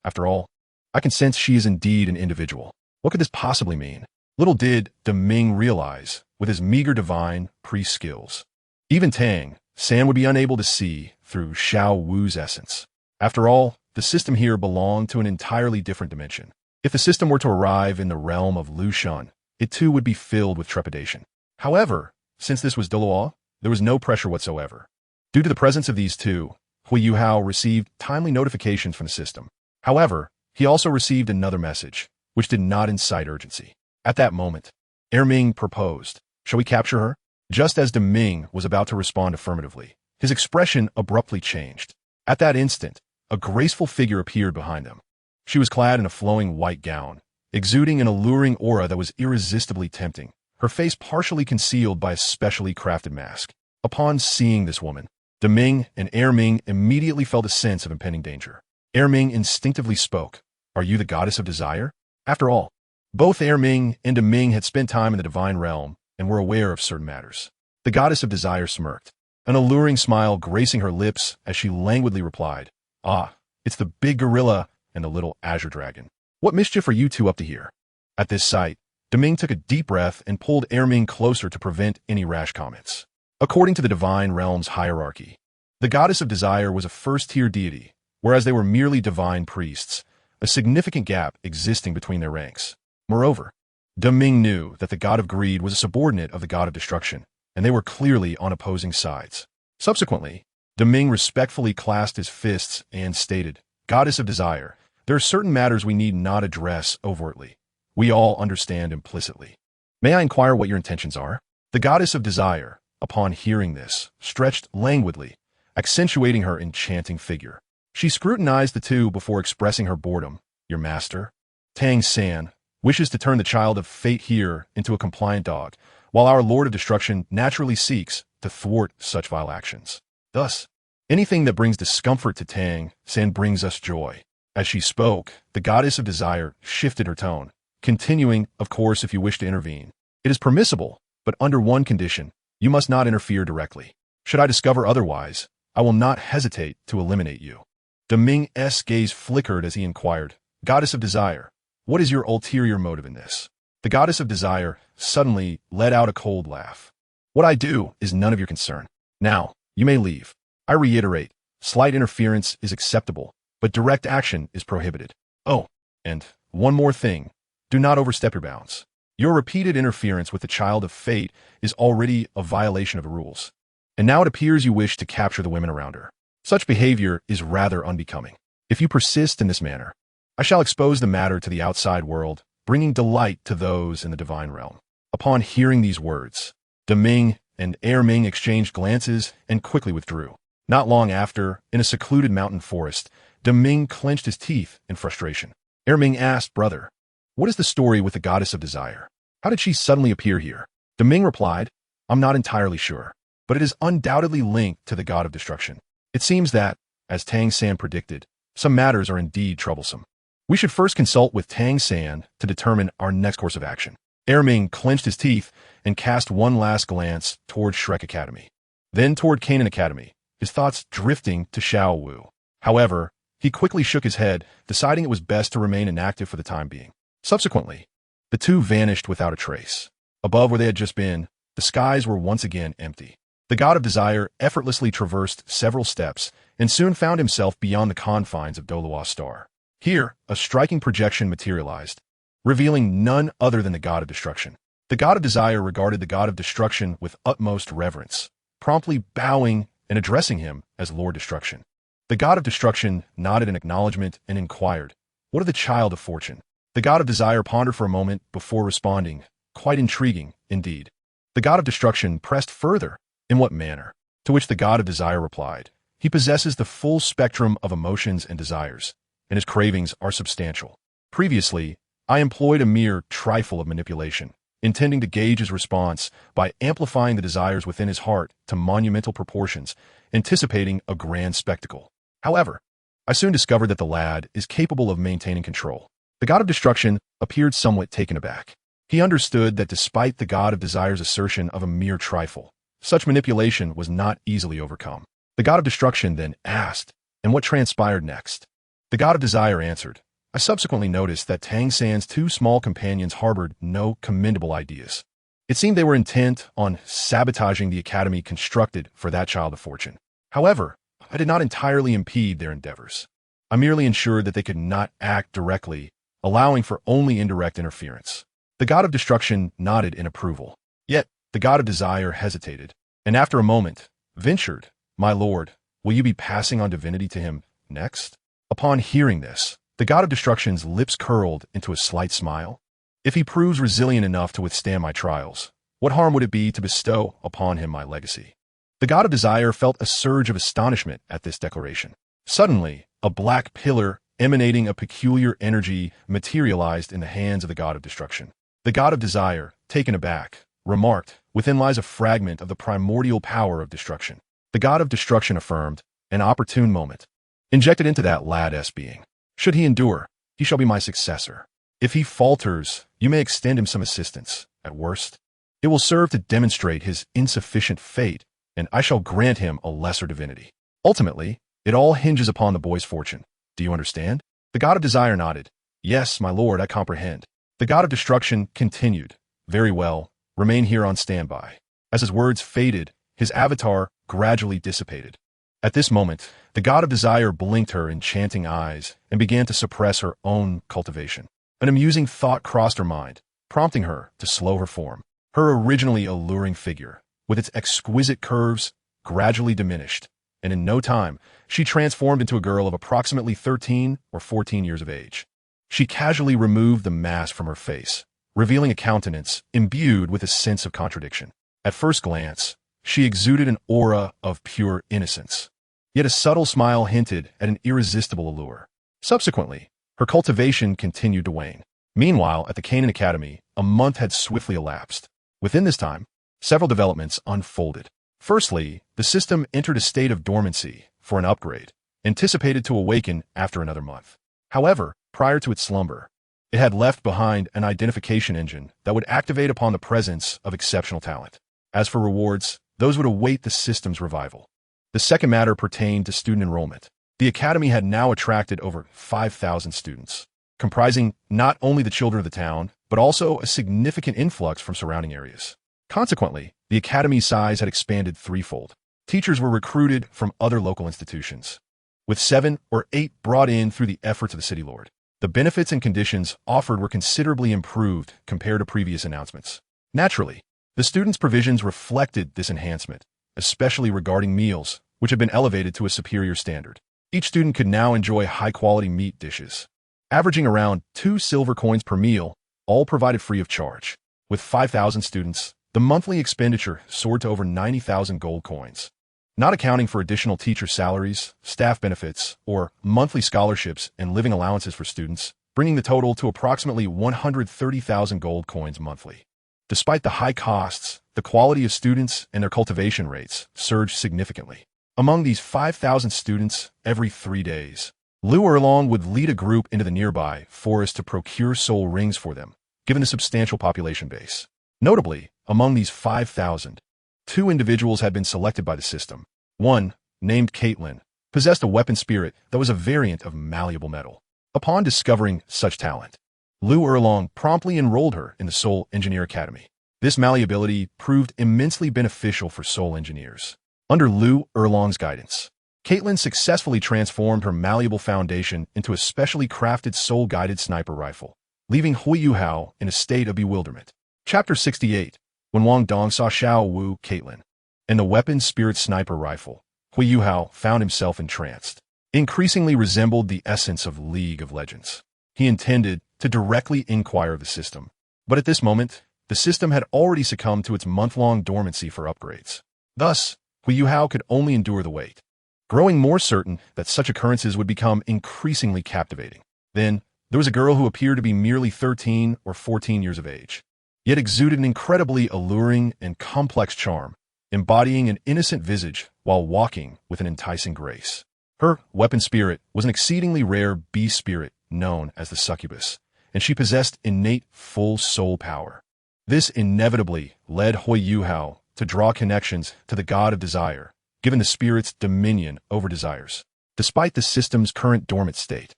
[SPEAKER 1] After all, I can sense she is indeed an individual. What could this possibly mean?" Little did Deming realize, with his meager divine priest skills, even Tang San would be unable to see through Xiao Wu's essence. After all, the system here belonged to an entirely different dimension. If the system were to arrive in the realm of Lu Shun, it too would be filled with trepidation. However, since this was Douluo, there was no pressure whatsoever. Due to the presence of these two, Huo Yuhao received timely notifications from the system. However, he also received another message, which did not incite urgency. At that moment, Erming proposed, "Shall we capture her?" Just as Deming was about to respond affirmatively, his expression abruptly changed. At that instant, a graceful figure appeared behind them. She was clad in a flowing white gown, exuding an alluring aura that was irresistibly tempting, her face partially concealed by a specially crafted mask. Upon seeing this woman, Deming and Erming immediately felt a sense of impending danger. Erming instinctively spoke, "Are you the goddess of desire?" After all, both Erming and Deming had spent time in the divine realm and were aware of certain matters. The goddess of desire smirked. an alluring smile gracing her lips as she languidly replied, "Ah, it's the big gorilla and the little azure dragon. What mischief are you two up to here?" At this sight, Deming took a deep breath and pulled Erming closer to prevent any rash comments. According to the divine realm's hierarchy, the goddess of desire was a first-tier deity, whereas they were merely divine priests, a significant gap existing between their ranks. Moreover, Deming knew that the god of greed was a subordinate of the god of destruction, and they were clearly on opposing sides. Subsequently, Deming respectfully clasped his fists and stated, "Goddess of desire, there are certain matters we need not address overtly. We all understand implicitly. May I inquire what your intentions are?" The goddess of desire, upon hearing this, stretched languidly, accentuating her enchanting figure. She scrutinized the two before expressing her boredom. "Your master, Tang San, wishes to turn the child of fate here into a compliant dog, while our Lord of Destruction naturally seeks to thwart such vile actions. Thus, anything that brings discomfort to Tang San brings us joy." As she spoke, the goddess of desire shifted her tone, continuing, "Of course, if you wish to intervene, it is permissible, but under one condition, you must not interfere directly. Should I discover otherwise, I will not hesitate to eliminate you." Deming's gaze flickered as he inquired, "Goddess of desire, what is your ulterior motive in this?" The goddess of desire suddenly let out a cold laugh. "What I do is none of your concern. Now, you may leave. I reiterate, slight interference is acceptable, but direct action is prohibited. Oh, and one more thing, do not overstep your bounds. Your repeated interference with the child of fate is already a violation of the rules. And now it appears you wish to capture the women around her. Such behavior is rather unbecoming. If you persist in this manner, I shall expose the matter to the outside world, bringing delight to those in the divine realm." Upon hearing these words, Deming and Erming exchanged glances and quickly withdrew. Not long after, in a secluded mountain forest, Deming clenched his teeth in frustration. Erming asked, "Brother, what is the story with the goddess of desire? How did she suddenly appear here?" Deming replied, "I'm not entirely sure, but it is undoubtedly linked to the god of destruction. It seems that, as Tang San predicted, some matters are indeed troublesome. We should first consult with Tang San to determine our next course of action." Erming clenched his teeth and cast one last glance toward Shrek Academy, then toward Canaan Academy, his thoughts drifting to Xiao Wu. However, he quickly shook his head, deciding it was best to remain inactive for the time being. Subsequently, the two vanished without a trace. Above where they had just been, the skies were once again empty. The god of desire effortlessly traversed several steps and soon found himself beyond the confines of Douluo star. Here, a striking projection materialized, revealing none other than the god of destruction. The god of desire regarded the god of destruction with utmost reverence, promptly bowing and addressing him as Lord Destruction. The god of destruction nodded in acknowledgement and inquired, "What of the child of fortune?" The god of desire pondered for a moment before responding, "Quite intriguing, indeed." The god of destruction pressed further, "In what manner?" To which the god of desire replied, "He possesses the full spectrum of emotions and desires, and his cravings are substantial. Previously, I employed a mere trifle of manipulation, intending to gauge his response by amplifying the desires within his heart to monumental proportions, anticipating a grand spectacle. However, I soon discovered that the lad is capable of maintaining control." The god of destruction appeared somewhat taken aback. He understood that despite the god of desire's assertion of a mere trifle, such manipulation was not easily overcome. The god of destruction then asked, "And what transpired next?" The god of desire answered, "I subsequently noticed that Tang San's two small companions harbored no commendable ideas. It seemed they were intent on sabotaging the academy constructed for that child of fortune. However, I did not entirely impede their endeavors. I merely ensured that they could not act directly, allowing for only indirect interference." The god of destruction nodded in approval. Yet, the god of desire hesitated, and after a moment, ventured, "My lord, will you be passing on divinity to him next?" Upon hearing this, the god of destruction's lips curled into a slight smile. "If he proves resilient enough to withstand my trials, what harm would it be to bestow upon him my legacy?" The god of desire felt a surge of astonishment at this declaration. Suddenly, a black pillar emanating a peculiar energy materialized in the hands of the god of destruction. The god of desire, taken aback, remarked, "Within lies a fragment of the primordial power of destruction." The god of destruction affirmed, "An opportune moment. Inject it into that lad's being. Should he endure, he shall be my successor. If he falters, you may extend him some assistance. At worst, it will serve to demonstrate his insufficient fate and I shall grant him a lesser divinity. Ultimately, it all hinges upon the boy's fortune. Do you understand? The god of desire nodded. Yes, my lord, I comprehend. The god of destruction continued. Very well, remain here on standby. As his words faded, his avatar gradually dissipated. At this moment, the god of desire blinked her enchanting eyes and began to suppress her own cultivation. An amusing thought crossed her mind, prompting her to slow her form. Her originally alluring figure, with its exquisite curves, gradually diminished, and in no time, she transformed into a girl of approximately 13 or 14 years of age. She casually removed the mask from her face, revealing a countenance imbued with a sense of contradiction. At first glance, she exuded an aura of pure innocence. Yet a subtle smile hinted at an irresistible allure. Subsequently, her cultivation continued to wane. Meanwhile, at the Qian Academy, a month had swiftly elapsed. Within this time, several developments unfolded. Firstly, the system entered a state of dormancy for an upgrade, anticipated to awaken after another month. However, prior to its slumber, it had left behind an identification engine that would activate upon the presence of exceptional talent. As for rewards, those would await the system's revival. The second matter pertained to student enrollment. The academy had now attracted over 5,000 students, comprising not only the children of the town, but also a significant influx from surrounding areas. Consequently, the academy's size had expanded threefold. Teachers were recruited from other local institutions, with 7 or 8 brought in through the efforts of the city lord. The benefits and conditions offered were considerably improved compared to previous announcements. Naturally, the students' provisions reflected this enhancement, especially regarding meals, which had been elevated to a superior standard. Each student could now enjoy high-quality meat dishes, averaging around 2 silver coins per meal, all provided free of charge. With 5,000 students, the monthly expenditure soared to over 90,000 gold coins, not accounting for additional teacher salaries, staff benefits, or monthly scholarships and living allowances for students, bringing the total to approximately 130,000 gold coins monthly. Despite the high costs, the quality of students and their cultivation rates surged significantly. Among these 5,000 students, every 3 days, Liu Erlong would lead a group into the nearby forest to procure soul rings for them, given the substantial population base. Notably, among these 5,000, 2 individuals had been selected by the system. One, named Caitlin, possessed a weapon spirit that was a variant of malleable metal. Upon discovering such talent, Liu Erlong promptly enrolled her in the Soul Engineer Academy. This malleability proved immensely beneficial for soul engineers. Under Liu Erlong's guidance, Caitlin successfully transformed her malleable foundation into a specially crafted soul-guided sniper rifle, leaving Huo Yuhao in a state of bewilderment. Chapter 68. When Wang Dong saw Xiao Wu, Caitlin, and the weapon spirit sniper rifle, Huo Yuhao found himself entranced. Increasingly resembled the essence of League of Legends. He intended to directly inquire of the system, but at this moment, the system had already succumbed to its month-long dormancy for upgrades. Thus, Huo Yuhao could only endure the wait, growing more certain that such occurrences would become increasingly captivating. Then, there was a girl who appeared to be merely 13 or 14 years of age, yet exuded an incredibly alluring and complex charm, embodying an innocent visage while walking with an enticing grace. Her weapon spirit was an exceedingly rare beast spirit known as the succubus, and she possessed innate full soul power. This inevitably led Huo Yuhao to draw connections to the god of desire, given the spirit's dominion over desires. Despite the system's current dormant state,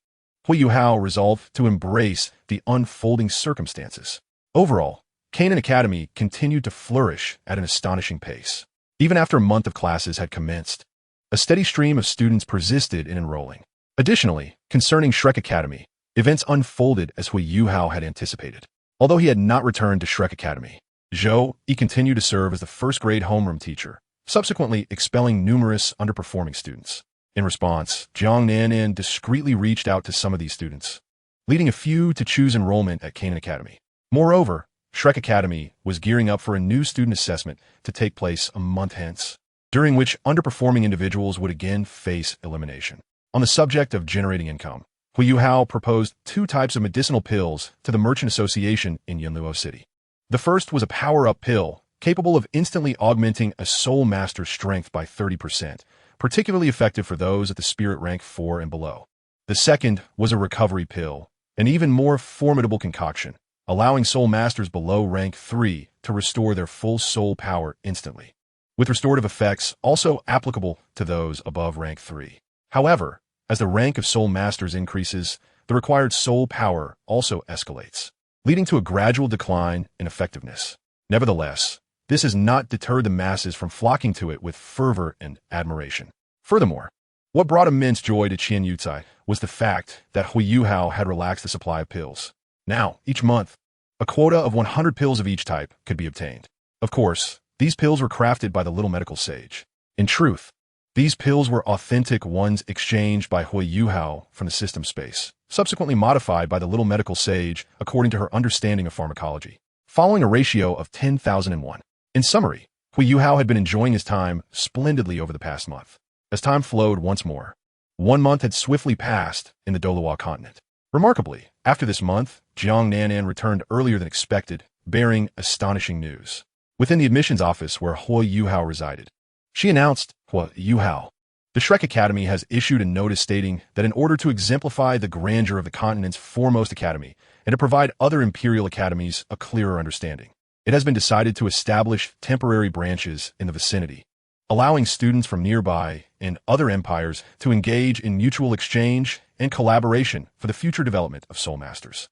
[SPEAKER 1] Huo Yuhao resolved to embrace the unfolding circumstances. Overall, Qian Academy continued to flourish at an astonishing pace. Even after a month of classes had commenced, a steady stream of students persisted in enrolling. Additionally, concerning Shrek Academy, events unfolded as Huo Yuhao had anticipated. Although he had not returned to Shrek Academy, Zhou Yi continued to serve as the first-grade homeroom teacher, subsequently expelling numerous underperforming students. In response, Jiang Nanan discreetly reached out to some of these students, leading a few to choose enrollment at Qian Academy. Moreover, Shrek Academy was gearing up for a new student assessment to take place a month hence, during which underperforming individuals would again face elimination. On the subject of generating income, Huo Yuhao proposed 2 types of medicinal pills to the Merchant Association in Yunluo City. The first was a power-up pill capable of instantly augmenting a soul master's strength by 30%, particularly effective for those at the spirit rank 4 and below. The second was a recovery pill, an even more formidable concoction, allowing soul masters below rank 3 to restore their full soul power instantly. with restorative effects also applicable to those above rank 3. However, as the rank of soul masters increases, the required soul power also escalates, leading to a gradual decline in effectiveness. Nevertheless, this has not deterred the masses from flocking to it with fervor and admiration. Furthermore, what brought immense joy to Qian Renxue was the fact that Huo Yuhao had relaxed the supply of pills. Now, each month, a quota of 100 pills of each type could be obtained. Of course, these pills were crafted by the little medical sage. In truth, these pills were authentic ones exchanged by Huo Yuhao from the system space, subsequently modified by the little medical sage according to her understanding of pharmacology, following a ratio of 10,001. In summary, Huo Yuhao had been enjoying his time splendidly over the past month. As time flowed once more, 1 month had swiftly passed in the Douluo continent. Remarkably, after this month, Jiang Nanan returned earlier than expected, bearing astonishing news. Within the admissions office where Huo Yuhao resided, she announced, Huo Yuhao, the Shrek Academy has issued a notice stating that in order to exemplify the grandeur of the continent's foremost academy and to provide other imperial academies a clearer understanding, it has been decided to establish temporary branches in the vicinity, allowing students from nearby and other empires to engage in mutual exchange and collaboration for the future development of Soul Masters.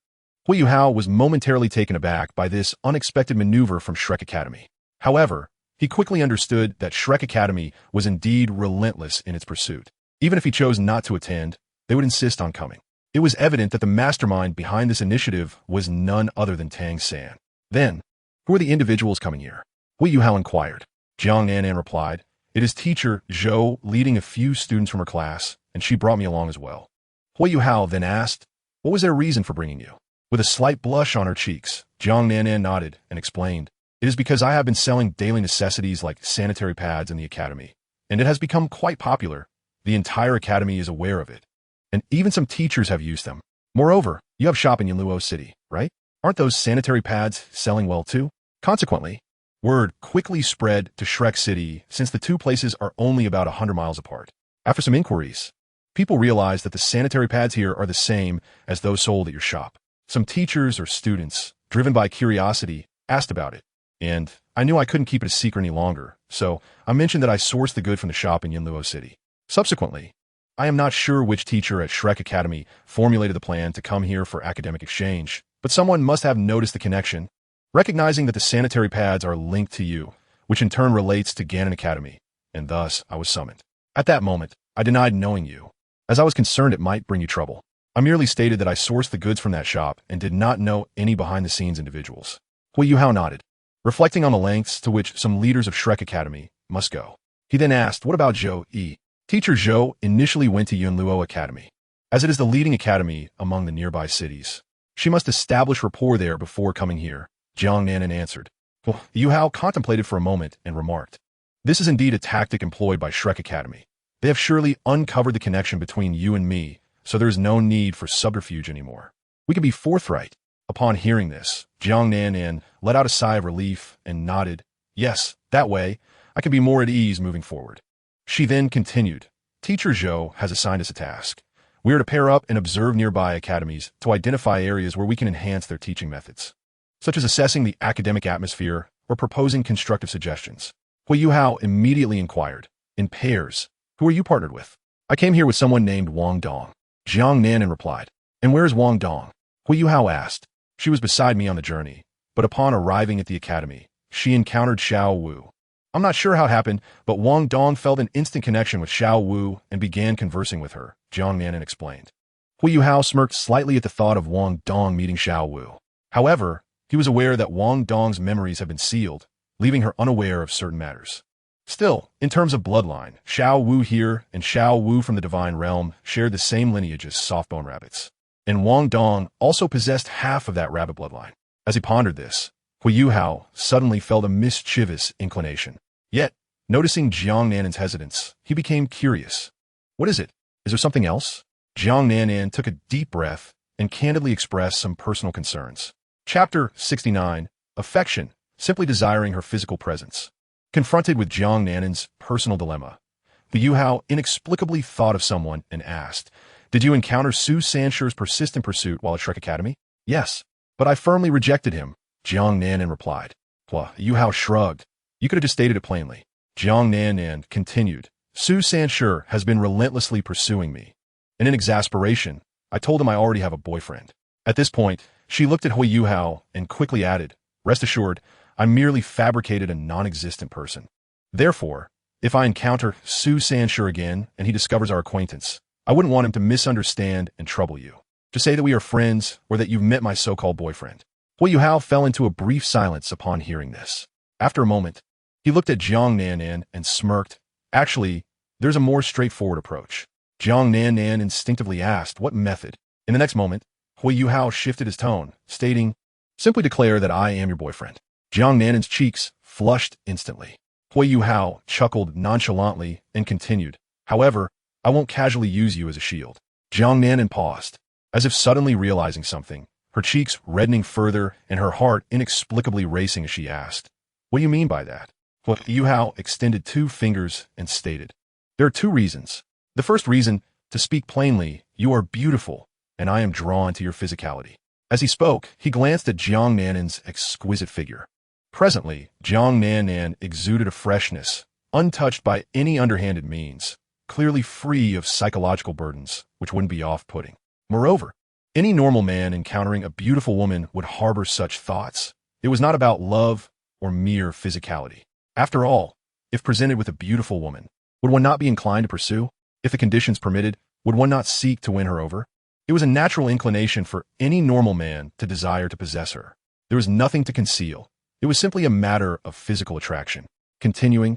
[SPEAKER 1] Huo Yuhao was momentarily taken aback by this unexpected maneuver from Shrek Academy. However, he quickly understood that Shrek Academy was indeed relentless in its pursuit. Even if he chose not to attend, they would insist on coming. It was evident that the mastermind behind this initiative was none other than Tang San. Then, who are the individuals coming here? Huo Yuhao inquired. Jiang Nanan replied, it is teacher Zhou leading a few students from her class, and she brought me along as well. Huo Yuhao then asked, what was their reason for bringing you? With a slight blush on her cheeks, Jiang Nanan nodded and explained, it is because I have been selling daily necessities like sanitary pads in the academy, and it has become quite popular. The entire academy is aware of it, and even some teachers have used them. Moreover, you have shop in Luo City, right? Aren't those sanitary pads selling well too? Consequently, word quickly spread to Shrek City since the two places are only about 100 miles apart. After some inquiries, people realized that the sanitary pads here are the same as those sold at your shop. Some teachers or students, driven by curiosity, asked about it, and I knew I couldn't keep it a secret any longer, so I mentioned that I sourced the good from the shop in Luo City. Subsequently, I am not sure which teacher at Shrek Academy formulated the plan to come here for academic exchange, but someone must have noticed the connection, recognizing that the sanitary pads are linked to you, which in turn relates to Ganon Academy, and thus I was summoned. At that moment, I denied knowing you, as I was concerned it might bring you trouble. I merely stated that I sourced the goods from that shop and did not know any behind-the-scenes individuals. Huo Yuhao nodded, reflecting on the lengths to which some leaders of Shrek Academy must go. He then asked, what about Zhou Yi? Teacher Zhou initially went to Luo Academy, as it is the leading academy among the nearby cities. She must establish rapport there before coming here, Jiang Nanan answered. Huo Yuhao contemplated for a moment and remarked, this is indeed a tactic employed by Shrek Academy. They have surely uncovered the connection between you and me, so there is no need for subterfuge anymore. We can be forthright. Upon hearing this, Jiang Nanan let out a sigh of relief and nodded. Yes, that way, I can be more at ease moving forward. She then continued, Teacher Zhou has assigned us a task. We are to pair up and observe nearby academies to identify areas where we can enhance their teaching methods, such as assessing the academic atmosphere or proposing constructive suggestions. Huo Yuhao immediately inquired, in pairs, who are you partnered with? I came here with someone named Wang Dong. Jiang Nanan replied, and where is Wang Dong? Huo Yuhao asked. She was beside me on the journey, but upon arriving at the academy, she encountered Xiao Wu. I'm not sure how it happened, but Wang Dong felt an instant connection with Xiao Wu and began conversing with her, Jiang Nanan explained. Huo Yuhao smirked slightly at the thought of Wang Dong meeting Xiao Wu. However, he was aware that Wang Dong's memories had been sealed, leaving her unaware of certain matters. Still, in terms of bloodline, Xiao Wu here and Xiao Wu from the Divine Realm shared the same lineage as softbone rabbits, and Wang Dong also possessed half of that rabbit bloodline. As he pondered this, Huo Yuhao suddenly felt a mischievous inclination. Yet, noticing Jiang Nanan's hesitance, he became curious. What is it? Is there something else? Jiang Nanan took a deep breath and candidly expressed some personal concerns. Chapter 69, Affection, simply desiring her physical presence. Confronted with Jiang Nanan's personal dilemma, Huo Yuhao inexplicably thought of someone and asked, did you encounter Su Sansher's persistent pursuit while at Shrek Academy? Yes, but I firmly rejected him, Jiang Nanan replied. Huo Yuhao shrugged. You could have just stated it plainly. Jiang Nannan continued. Su Sanshur has been relentlessly pursuing me. And in exasperation, I told him I already have a boyfriend. At this point, she looked at Huo Yuhao and quickly added, rest assured, I merely fabricated a non-existent person. Therefore, if I encounter Su Sanshur again and he discovers our acquaintance, I wouldn't want him to misunderstand and trouble you. Just say that we are friends or that you've met my so-called boyfriend. Huo Yuhao fell into a brief silence upon hearing this. After a moment, he looked at Jiang Nannan and smirked. Actually, there's a more straightforward approach. Jiang Nannan instinctively asked, what method? In the next moment, Huo Yuhao shifted his tone, stating, simply declare that I am your boyfriend. Jiang Nannan's cheeks flushed instantly. Huo Yuhao chuckled nonchalantly and continued, however, I won't casually use you as a shield. Jiang Nannan paused, as if suddenly realizing something, her cheeks reddening further and her heart inexplicably racing as she asked, what do you mean by that? Huo Yuhao extended 2 fingers and stated, there are 2 reasons. The first reason, to speak plainly, you are beautiful, and I am drawn to your physicality. As he spoke, he glanced at Jiang Nannan's exquisite figure. Presently, Jiang Nannan exuded a freshness, untouched by any underhanded means, clearly free of psychological burdens, which wouldn't be off-putting. Moreover, any normal man encountering a beautiful woman would harbor such thoughts. It was not about love or mere physicality. After all, if presented with a beautiful woman, would one not be inclined to pursue? If the conditions permitted, would one not seek to win her over? It was a natural inclination for any normal man to desire to possess her. There was nothing to conceal. It was simply a matter of physical attraction. Continuing,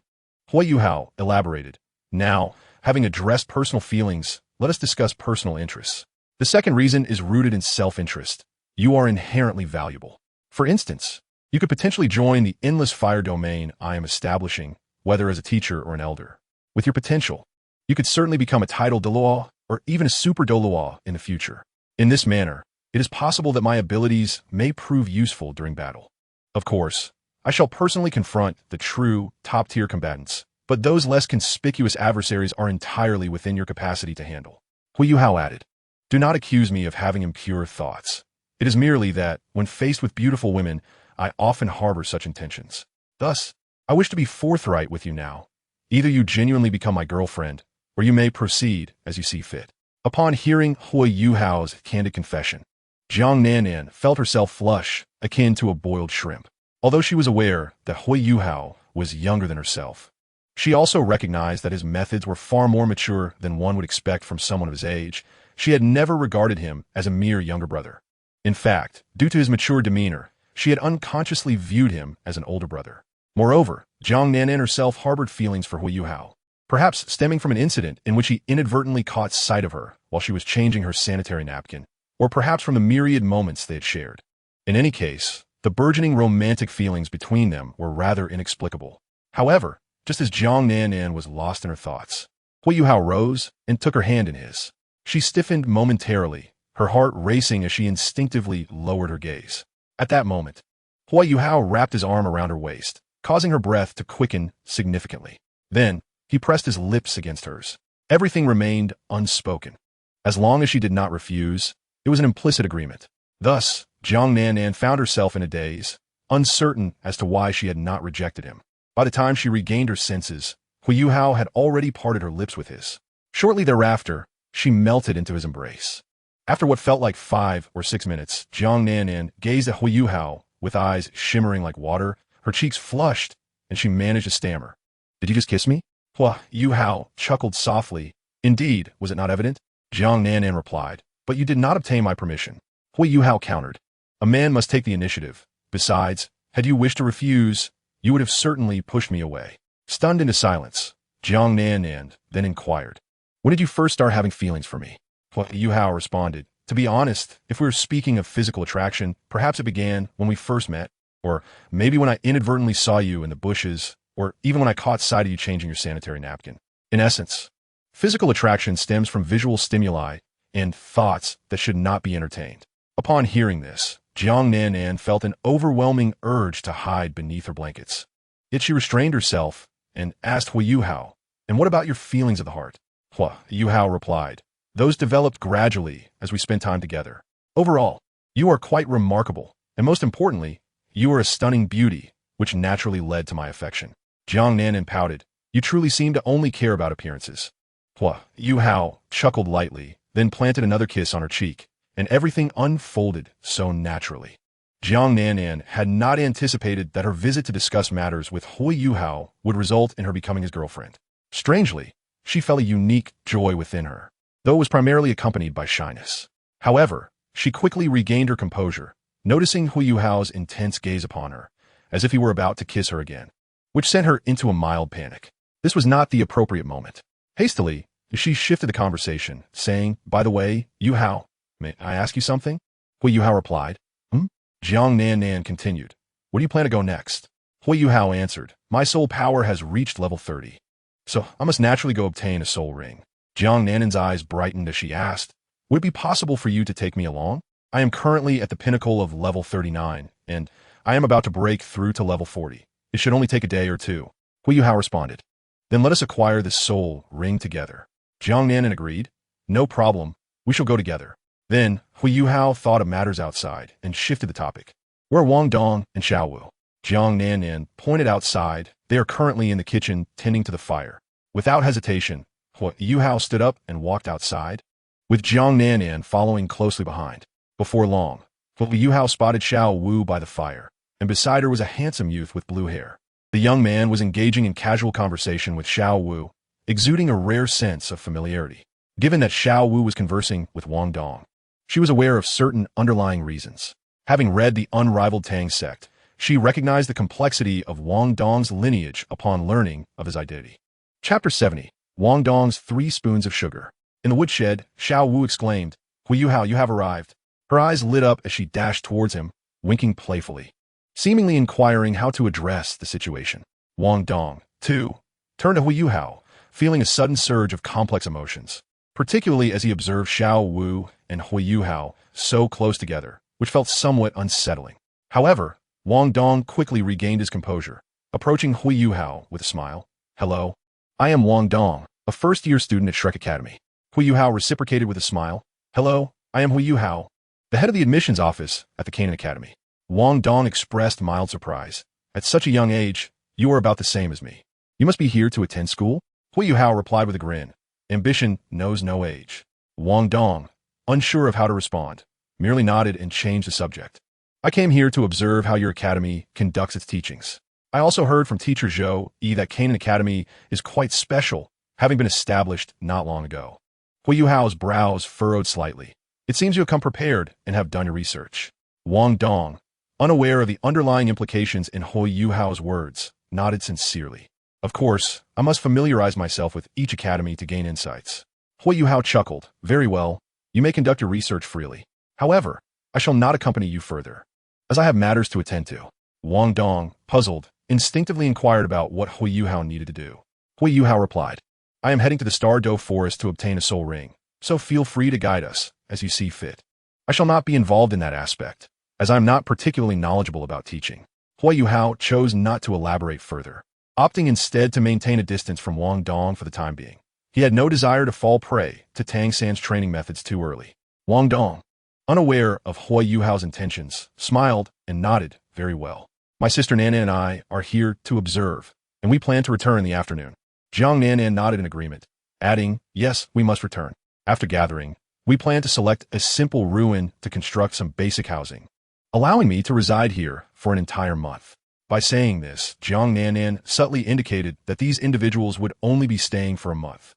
[SPEAKER 1] Huo Yuhao elaborated. Now, having addressed personal feelings, let us discuss personal interests. The second reason is rooted in self-interest. You are inherently valuable. For instance, you could potentially join the endless fire domain I am establishing, whether as a teacher or an elder. With your potential, you could certainly become a title Douluo or even a super Douluo in the future. In this manner, it is possible that my abilities may prove useful during battle. Of course, I shall personally confront the true, top-tier combatants, but those less conspicuous adversaries are entirely within your capacity to handle. Huo Yuhao added, do not accuse me of having impure thoughts. It is merely that, when faced with beautiful women, I often harbor such intentions. Thus, I wish to be forthright with you now. Either you genuinely become my girlfriend, or you may proceed as you see fit. Upon hearing Huo Yuhao's candid confession, Jiang Nannan felt herself flush, akin to a boiled shrimp. Although she was aware that Huo Yuhao was younger than herself, she also recognized that his methods were far more mature than one would expect from someone of his age. She had never regarded him as a mere younger brother. In fact, due to his mature demeanor, she had unconsciously viewed him as an older brother. Moreover, Jiang Nannan herself harbored feelings for Huo Yuhao, perhaps stemming from an incident in which he inadvertently caught sight of her while she was changing her sanitary napkin, or perhaps from the myriad moments they had shared. In any case, the burgeoning romantic feelings between them were rather inexplicable. However, just as Jiang Nannan was lost in her thoughts, Huo Yuhao rose and took her hand in his. She stiffened momentarily, her heart racing as she instinctively lowered her gaze. At that moment, Huo Yuhao wrapped his arm around her waist, causing her breath to quicken significantly. Then, he pressed his lips against hers. Everything remained unspoken. As long as she did not refuse, it was an implicit agreement. Thus, Jiang Nannan found herself in a daze, uncertain as to why she had not rejected him. By the time she regained her senses, Huo Yuhao had already parted her lips with his. Shortly thereafter, she melted into his embrace. After what felt like 5 or 6 minutes, Jiang Nannan gazed at Huo Yuhao with eyes shimmering like water, her cheeks flushed, and she managed to stammer. Did you just kiss me? Huo Yuhao chuckled softly. Indeed, was it not evident? Jiang Nannan replied, but you did not obtain my permission. Huo Yuhao countered. A man must take the initiative. Besides, had you wished to refuse, you would have certainly pushed me away. Stunned into silence, Jiang Nannan then inquired, when did you first start having feelings for me? Huo Yuhao responded, to be honest, if we were speaking of physical attraction, perhaps it began when we first met, or maybe when I inadvertently saw you in the bushes, or even when I caught sight of you changing your sanitary napkin. In essence, physical attraction stems from visual stimuli and thoughts that should not be entertained. Upon hearing this, Jiang Nannan felt an overwhelming urge to hide beneath her blankets. Yet she restrained herself and asked Huo Yuhao, and what about your feelings of the heart? Huo Yuhao replied, those developed gradually as we spent time together. Overall, you are quite remarkable, and most importantly, you are a stunning beauty, which naturally led to my affection. Jiang Nanan pouted. You truly seem to only care about appearances. Huo Yuhao chuckled lightly, then planted another kiss on her cheek, and everything unfolded so naturally. Jiang Nanan had not anticipated that her visit to discuss matters with Huo Yuhao would result in her becoming his girlfriend. Strangely, she felt a unique joy within her, though it was primarily accompanied by shyness. However, she quickly regained her composure, noticing Huo Yuhao's intense gaze upon her, as if he were about to kiss her again, which sent her into a mild panic. This was not the appropriate moment. Hastily, she shifted the conversation, saying, "By the way, Yuhao, may I ask you something?" Huo Yuhao replied, Jiang Nanan continued, "Where do you plan to go next?" Huo Yuhao answered, "My soul power has reached level 30. So I must naturally go obtain a soul ring." Jiang Nanan's eyes brightened as she asked, "Would it be possible for you to take me along? I am currently at the pinnacle of level 39, and I am about to break through to level 40. It should only take a day or two." Huo Yuhao responded, "Then let us acquire this soul ring together." Jiang Nanan agreed, "No problem, we shall go together." Then, Huo Yuhao thought of matters outside and shifted the topic. "Where are Wang Dong and Xiao Wu?" Jiang Nanan pointed outside. "They are currently in the kitchen tending to the fire." Without hesitation, Huo Yuhao stood up and walked outside, with Jiang Nanan following closely behind. Before long, Huo Yuhao spotted Xiao Wu by the fire, and beside her was a handsome youth with blue hair. The young man was engaging in casual conversation with Xiao Wu, exuding a rare sense of familiarity. Given that Xiao Wu was conversing with Wang Dong, she was aware of certain underlying reasons. Having read the unrivaled Tang sect, she recognized the complexity of Wang Dong's lineage upon learning of his identity. Chapter 70. Wang Dong's 3 spoons of sugar. In the woodshed, Xiao Wu exclaimed, "Huo Yuhao, you have arrived." Her eyes lit up as she dashed towards him, winking playfully, seemingly inquiring how to address the situation. Wang Dong, too, turned to Huo Yuhao, feeling a sudden surge of complex emotions, particularly as he observed Xiao Wu and Huo Yuhao so close together, which felt somewhat unsettling. However, Wang Dong quickly regained his composure, approaching Huo Yuhao with a smile. "Hello. I am Wang Dong, a first-year student at Shrek Academy." Huo Yuhao reciprocated with a smile. "Hello, I am Huo Yuhao, the head of the admissions office at the Qian Academy." Wang Dong expressed mild surprise. "At such a young age, you are about the same as me. You must be here to attend school?" Huo Yuhao replied with a grin. "Ambition knows no age." Wang Dong, unsure of how to respond, merely nodded and changed the subject. "I came here to observe how your academy conducts its teachings. I also heard from teacher Zhou Yi that Qian Academy is quite special, having been established not long ago." Huo Yuhao's brows furrowed slightly. "It seems you have come prepared and have done your research." Wang Dong, unaware of the underlying implications in Huo Yuhao's words, nodded sincerely. "Of course, I must familiarize myself with each academy to gain insights." Huo Yuhao chuckled. "Very well, you may conduct your research freely. However, I shall not accompany you further, as I have matters to attend to." Wang Dong, puzzled, instinctively inquired about what Huo Yuhao needed to do. Huo Yuhao replied, "I am heading to the Star Doe Forest to obtain a soul ring, so feel free to guide us as you see fit. I shall not be involved in that aspect, as I am not particularly knowledgeable about teaching." Huo Yuhao chose not to elaborate further, opting instead to maintain a distance from Wang Dong for the time being. He had no desire to fall prey to Tang San's training methods too early. Wang Dong, unaware of Huo Yuhao's intentions, smiled and nodded. "Very well. My sister Nanan and I are here to observe, and we plan to return in the afternoon." Jiang Nanan nodded in agreement, adding, "Yes, we must return. After gathering, we plan to select a simple ruin to construct some basic housing, allowing me to reside here for an entire month." By saying this, Jiang Nanan subtly indicated that these individuals would only be staying for a month.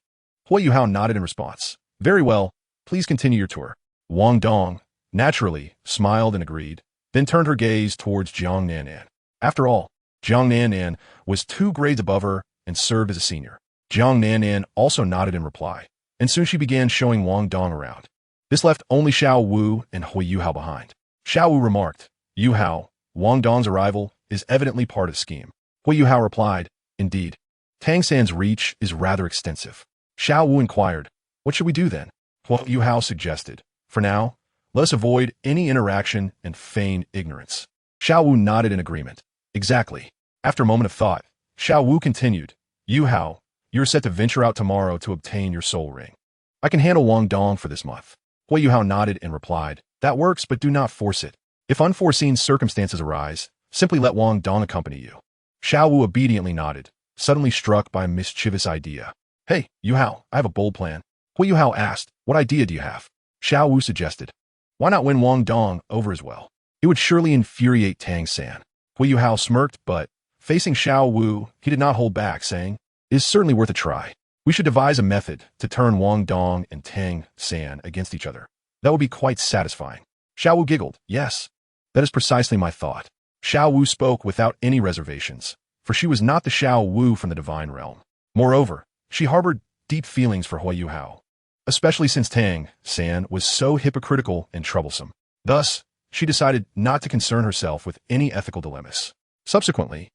[SPEAKER 1] Huo Yuhao nodded in response. "Very well, please continue your tour." Wang Dong, naturally, smiled and agreed, then turned her gaze towards Jiang Nanan. After all, Jiang Nanan was 2 grades above her and served as a senior. Jiang Nanan also nodded in reply, and soon she began showing Wang Dong around. This left only Xiao Wu and Huo Yuhao behind. Xiao Wu remarked, "Yuhao, Wang Dong's arrival is evidently part of the scheme." Huo Yuhao replied, "Indeed. Tang San's reach is rather extensive." Xiao Wu inquired, "What should we do then?" Huo Yuhao suggested, "For now, let us avoid any interaction and feign ignorance." Xiao Wu nodded in agreement. "Exactly." After a moment of thought, Xiao Wu continued, "Yuhao, you're set to venture out tomorrow to obtain your soul ring. I can handle Wang Dong for this month." Huo Yuhao nodded and replied, "That works, but do not force it. If unforeseen circumstances arise, simply let Wang Dong accompany you." Xiao Wu obediently nodded, suddenly struck by a mischievous idea. Hey, Yuhao, I have a bold plan. Huo Yuhao asked, what idea do you have? Xiao Wu suggested. Why not win Wang Dong over as well? It would surely infuriate Tang San. Huo Yuhao smirked, but, facing Xiao Wu, he did not hold back, saying, it is certainly worth a try. We should devise a method to turn Wang Dong and Tang San against each other. That would be quite satisfying. Xiao Wu giggled. Yes, that is precisely my thought. Xiao Wu spoke without any reservations, for she was not the Xiao Wu from the divine realm. Moreover, she harbored deep feelings for Huo Yuhao, especially since Tang San was so hypocritical and troublesome. Thus, she decided not to concern herself with any ethical dilemmas. Subsequently,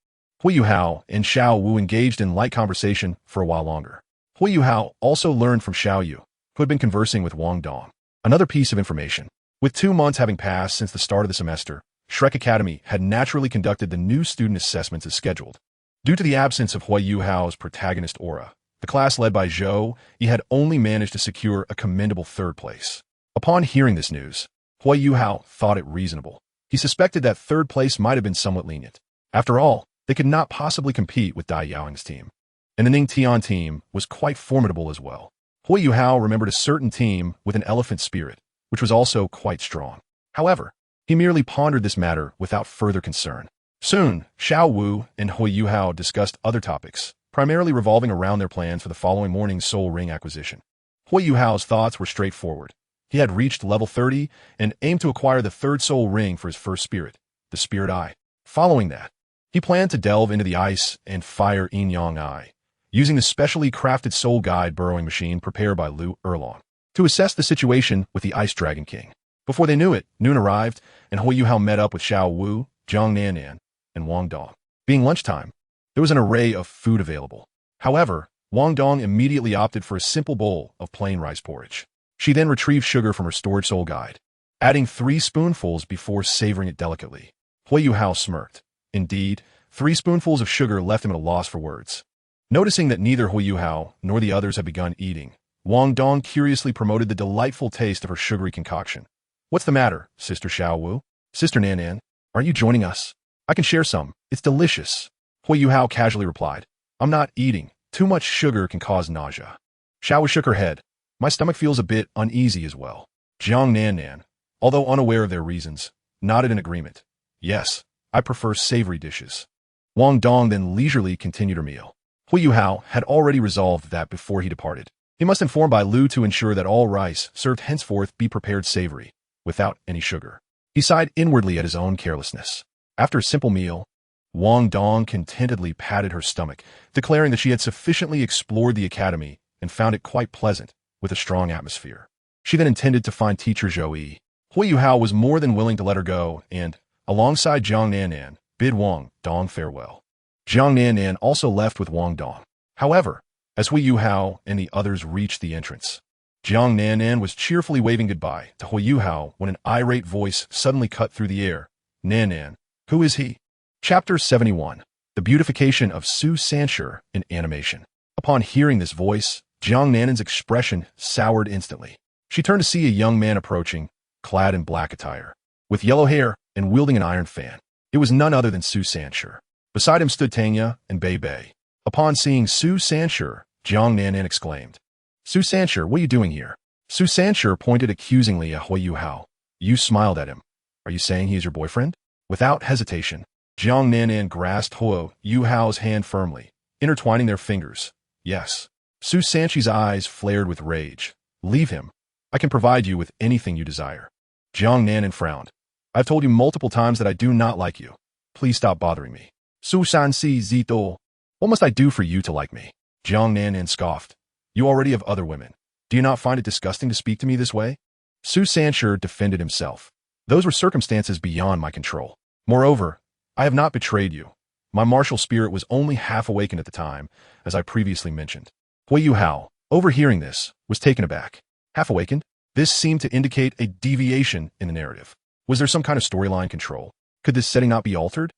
[SPEAKER 1] Huo Yuhao and Xiao Wu engaged in light conversation for a while longer. Huo Yuhao also learned from Xiao Yu, who had been conversing with Wang Dong. Another piece of information. With 2 months having passed since the start of the semester, Shrek Academy had naturally conducted the new student assessments as scheduled. Due to the absence of Huo Yuhao's protagonist aura, the class led by Zhou Yi had only managed to secure a commendable 3rd place. Upon hearing this news, Huo Yuhao thought it reasonable. He suspected that 3rd place might have been somewhat lenient. After all, they could not possibly compete with Dai Yaoying's team. And the Ningtian team was quite formidable as well. Huo Yuhao remembered a certain team with an elephant spirit, which was also quite strong. However, he merely pondered this matter without further concern. Soon, Xiao Wu and Huo Yuhao discussed other topics, primarily revolving around their plans for the following morning's soul ring acquisition. Huo Yuhao's thoughts were straightforward. He had reached level 30 and aimed to acquire the 3rd soul ring for his first spirit, the Spirit Eye. Following that, he planned to delve into the ice and fire Yin-Yang Eye, using the specially crafted soul guide burrowing machine prepared by Liu Erlong, to assess the situation with the Ice Dragon King. Before they knew it, noon arrived, and Huo Yuhao met up with Xiao Wu, Zhang Nannan, and Wang Dong. Being lunchtime, there was an array of food available. However, Wang Dong immediately opted for a simple bowl of plain rice porridge. She then retrieved sugar from her storage soul guide, adding 3 spoonfuls before savoring it delicately. Huo Yuhao smirked. Indeed, 3 spoonfuls of sugar left him at a loss for words. Noticing that neither Huo Yuhao nor the others had begun eating, Wang Dong curiously promoted the delightful taste of her sugary concoction. What's the matter, Sister Xiao Wu? Sister Nannan, aren't you joining us? I can share some. It's delicious. Huo Yuhao casually replied. I'm not eating. Too much sugar can cause nausea. Xiao Wu shook her head. My stomach feels a bit uneasy as well. Zhang Nannan, although unaware of their reasons, nodded in agreement. Yes, I prefer savory dishes. Wang Dong then leisurely continued her meal. Huo Yuhao had already resolved that before he departed. He must inform Bai Lu to ensure that all rice served henceforth be prepared savory, without any sugar. He sighed inwardly at his own carelessness. After a simple meal, Wang Dong contentedly patted her stomach, declaring that she had sufficiently explored the academy and found it quite pleasant, with a strong atmosphere. She then intended to find teacher Zhou Yi. Huo Yuhao was more than willing to let her go and, alongside Zhang Nannan, bid Wang Dong farewell. Zhang Nannan also left with Wang Dong. However, as Huo Yuhao and the others reached the entrance, Zhang Nannan was cheerfully waving goodbye to Huo Yuhao when an irate voice suddenly cut through the air. Nannan, who is he? Chapter 71. The Beautification of Su Sanshi in Animation. Upon hearing this voice, Zhang Nannan's expression soured instantly. She turned to see a young man approaching, clad in black attire, with yellow hair and wielding an iron fan. It was none other than Su Sanshi. Beside him stood Tanya and Beibei. Upon seeing Su Sanshi, Zhang Nannan exclaimed, Su Sanshi, what are you doing here? Su Sanshi pointed accusingly at Huo Yuhao. You smiled at him. Are you saying he is your boyfriend? Without hesitation, Zhang Nannan grasped Huo Yuhao's hand firmly, intertwining their fingers. Yes. Su Sanshi's eyes flared with rage. Leave him. I can provide you with anything you desire. Zhang Nannan frowned. I've told you multiple times that I do not like you. Please stop bothering me. Su Sansi Zito. What must I do for you to like me? Zhang Nannan scoffed. You already have other women. Do you not find it disgusting to speak to me this way? Su Sanshi defended himself. Those were circumstances beyond my control. Moreover, I have not betrayed you. My martial spirit was only half awakened at the time, as I previously mentioned. Huo Yuhao, overhearing this, was taken aback. Half awakened? This seemed to indicate a deviation in the narrative. Was there some kind of storyline control? Could this setting not be altered?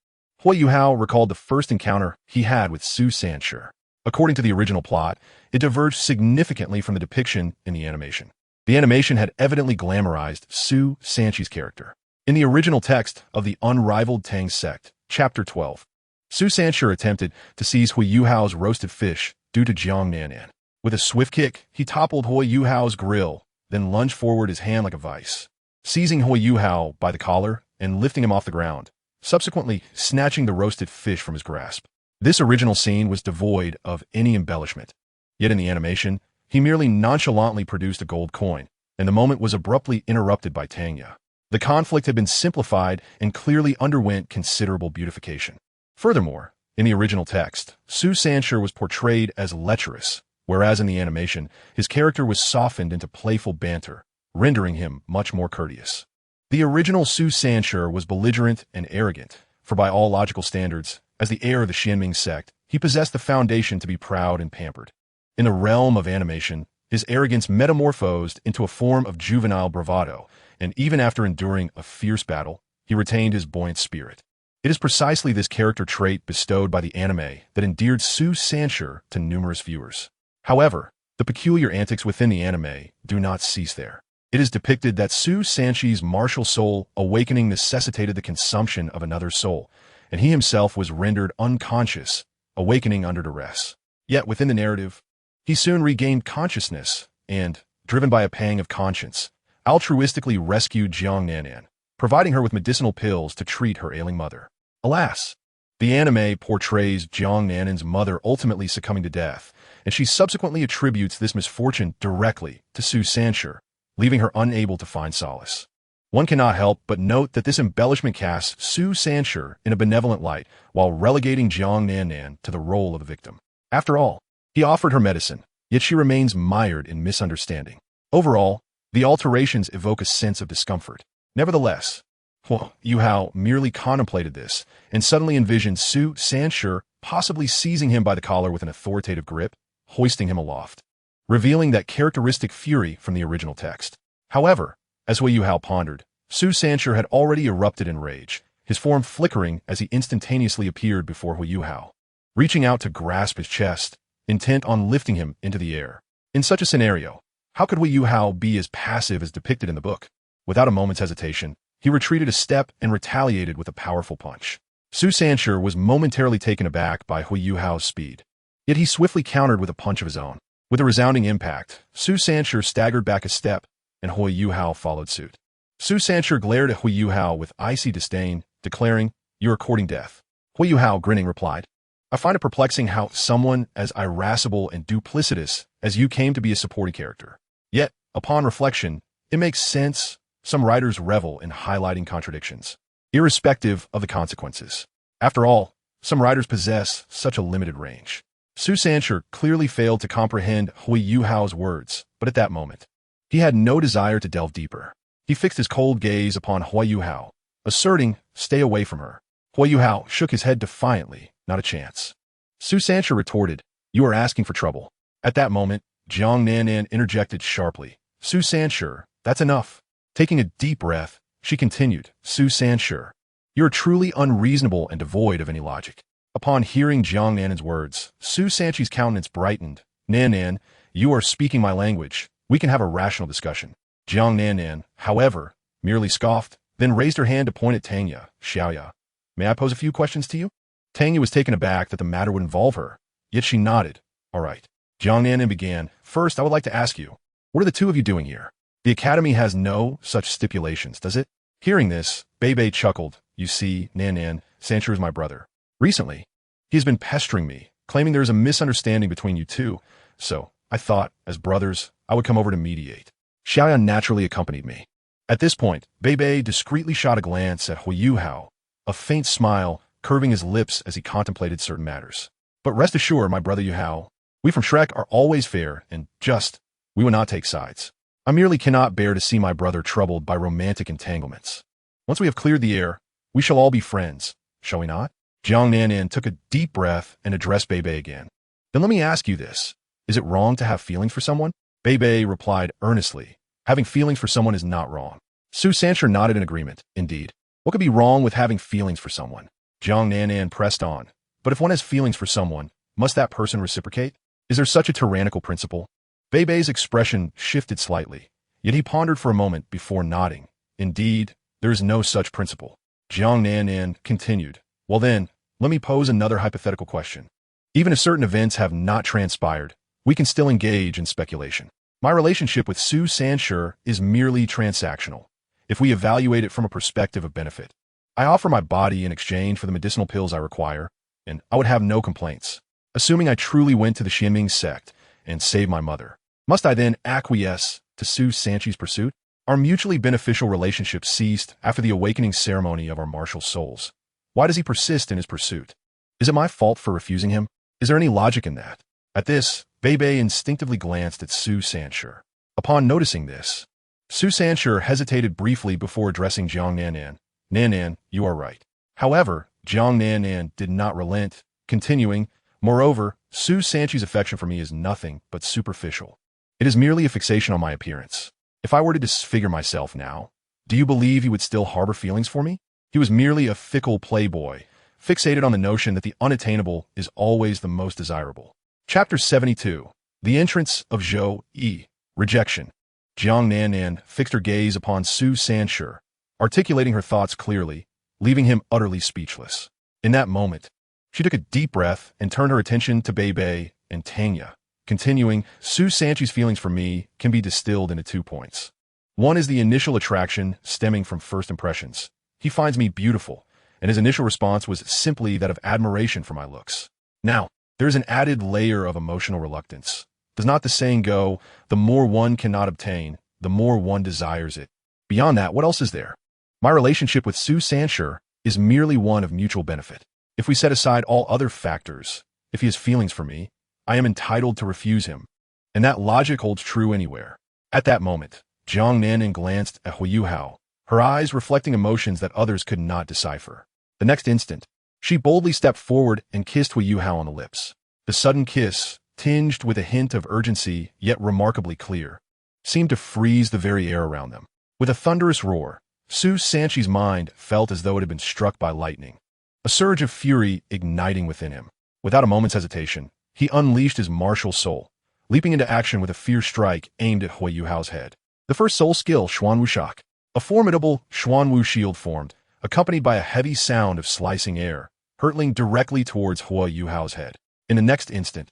[SPEAKER 1] Huo Yuhao recalled the first encounter he had with Su Sanshi. According to the original plot, it diverged significantly from the depiction in the animation. The animation had evidently glamorized Su Sanshi's character. In the original text of the Unrivaled Tang Sect, Chapter 12, Su Sanshur attempted to seize Huo Yuhao's roasted fish due to Jiang Nanan. With a swift kick, he toppled Huo Yuhao's grill, then lunged forward his hand like a vice, seizing Huo Yuhao by the collar and lifting him off the ground, subsequently snatching the roasted fish from his grasp. This original scene was devoid of any embellishment. Yet in the animation, he merely nonchalantly produced a gold coin, and the moment was abruptly interrupted by Tanya. The conflict had been simplified and clearly underwent considerable beautification. Furthermore, in the original text, Su Sanshur was portrayed as lecherous, whereas in the animation, his character was softened into playful banter, rendering him much more courteous. The original Su Sanshur was belligerent and arrogant, for by all logical standards, as the heir of the Xianming sect, he possessed the foundation to be proud and pampered. In the realm of animation, his arrogance metamorphosed into a form of juvenile bravado, and even after enduring a fierce battle, he retained his buoyant spirit. It is precisely this character trait bestowed by the anime that endeared Su Sanshur to numerous viewers. However, the peculiar antics within the anime do not cease there. It is depicted that Su Sanchi's martial soul awakening necessitated the consumption of another's soul, and he himself was rendered unconscious, awakening under duress. Yet within the narrative, he soon regained consciousness and, driven by a pang of conscience, altruistically rescued Jiang Nanan, providing her with medicinal pills to treat her ailing mother. Alas, the anime portrays Jiang Nanan's mother ultimately succumbing to death, and she subsequently attributes this misfortune directly to Su Sanshur, leaving her unable to find solace. One cannot help but note that this embellishment casts Su Sanshur in a benevolent light while relegating Jiang Nanan to the role of the victim. After all, he offered her medicine, yet she remains mired in misunderstanding. Overall, the alterations evoke a sense of discomfort. Nevertheless, Huo Yuhao merely contemplated this and suddenly envisioned Su Sanshur possibly seizing him by the collar with an authoritative grip, hoisting him aloft, revealing that characteristic fury from the original text. However, as Huo Yuhao pondered, Su Sanshur had already erupted in rage, his form flickering as he instantaneously appeared before Huo Yuhao, reaching out to grasp his chest, intent on lifting him into the air. In such a scenario, how could Huo Yuhao be as passive as depicted in the book? Without a moment's hesitation, he retreated a step and retaliated with a powerful punch. Su Sanshur was momentarily taken aback by Huo Yuhao's speed. Yet he swiftly countered with a punch of his own. With a resounding impact, Su Sanshur staggered back a step, and Huo Yuhao followed suit. Su Sanshur glared at Huo Yuhao with icy disdain, declaring, "You are courting death." Huo Yuhao, grinning, replied, "I find it perplexing how someone as irascible and duplicitous as you came to be a supporting character. Yet, upon reflection, it makes sense. Some writers revel in highlighting contradictions, irrespective of the consequences. After all, some writers possess such a limited range." Su Sanshur clearly failed to comprehend Huo Yuhao's words, but at that moment, he had no desire to delve deeper. He fixed his cold gaze upon Huo Yuhao, asserting, "Stay away from her." Huo Yuhao shook his head defiantly, "Not a chance." Su Sanshur retorted, "You are asking for trouble." At that moment, Jiang Nanan interjected sharply, "Su Sanshur, that's enough." Taking a deep breath, she continued, "Su Sanshur, you are truly unreasonable and devoid of any logic." Upon hearing Jiang Nanan's words, Su Sanchi's countenance brightened. "Nanan, you are speaking my language. We can have a rational discussion." Jiang Nanan, however, merely scoffed, then raised her hand to point at Tanya. "Xiao Yu, may I pose a few questions to you?" Tanya was taken aback that the matter would involve her, yet she nodded. "All right." Jiang Nanan began, "First, I would like to ask you, what are the two of you doing here? The Academy has no such stipulations, does it?" Hearing this, Beibei chuckled. "You see, Nanan, Sanshur is my brother. Recently, he has been pestering me, claiming there is a misunderstanding between you two, so I thought, as brothers, I would come over to mediate." Xiao Yu naturally accompanied me. At this point, Beibei discreetly shot a glance at Huo Yuhao, a faint smile curving his lips as he contemplated certain matters. "But rest assured, my brother Yuhao, we from Shrek are always fair and just. We will not take sides. I merely cannot bear to see my brother troubled by romantic entanglements. Once we have cleared the air, we shall all be friends, shall we not?" Jiang Nanan took a deep breath and addressed Beibei again. "Then let me ask you this. Is it wrong to have feelings for someone?" Beibei replied earnestly, "Having feelings for someone is not wrong." Su Sanshur nodded in agreement. "Indeed. What could be wrong with having feelings for someone?" Jiang Nanan pressed on. "But if one has feelings for someone, must that person reciprocate? Is there such a tyrannical principle?" Beibei's expression shifted slightly, yet he pondered for a moment before nodding. "Indeed, there is no such principle." Jiang Nanan continued, "Well then, let me pose another hypothetical question. Even if certain events have not transpired, we can still engage in speculation. My relationship with Su Sanshi is merely transactional, if we evaluate it from a perspective of benefit. I offer my body in exchange for the medicinal pills I require, and I would have no complaints. Assuming I truly went to the Qian sect and saved my mother, must I then acquiesce to Su Sanshi's pursuit? Our mutually beneficial relationship ceased after the awakening ceremony of our martial souls. Why does he persist in his pursuit? Is it my fault for refusing him? Is there any logic in that? At this, Beibei instinctively glanced at Su Sanshi. Upon noticing this, Su Sanshi hesitated briefly before addressing Jiang Nanan. Nanan, you are right. However, Jiang Nanan did not relent, continuing, moreover, Su Sanshi's affection for me is nothing but superficial. It is merely a fixation on my appearance. If I were to disfigure myself now, do you believe he would still harbor feelings for me? He was merely a fickle playboy, fixated on the notion that the unattainable is always the most desirable. Chapter 72. The Entrance of Zhou Yi. Rejection. Jiang Nanan fixed her gaze upon Su Sanshi, articulating her thoughts clearly, leaving him utterly speechless. In that moment, she took a deep breath and turned her attention to Beibei and Tanya, continuing, Su Sanshi's feelings for me can be distilled into 2 points. One is the initial attraction stemming from first impressions. He finds me beautiful, and his initial response was simply that of admiration for my looks. Now, there is an added layer of emotional reluctance. Does not the saying go, the more one cannot obtain, the more one desires it? Beyond that, what else is there? My relationship with Su Sanshi is merely one of mutual benefit. If we set aside all other factors, if he has feelings for me, I am entitled to refuse him. And that logic holds true anywhere. At that moment, Jiang Nanan glanced at Huo Yuhao, her eyes reflecting emotions that others could not decipher. The next instant, she boldly stepped forward and kissed Huo Yuhao on the lips. The sudden kiss, tinged with a hint of urgency yet remarkably clear, seemed to freeze the very air around them. With a thunderous roar, Su Sanshi's mind felt as though it had been struck by lightning, a surge of fury igniting within him. Without a moment's hesitation, he unleashed his martial soul, leaping into action with a fierce strike aimed at Huo Yuhao's head. The first soul skill, Xuan Wu Shock. A formidable Xuan Wu shield formed, accompanied by a heavy sound of slicing air, hurtling directly towards Huo Yuhao's head. In the next instant,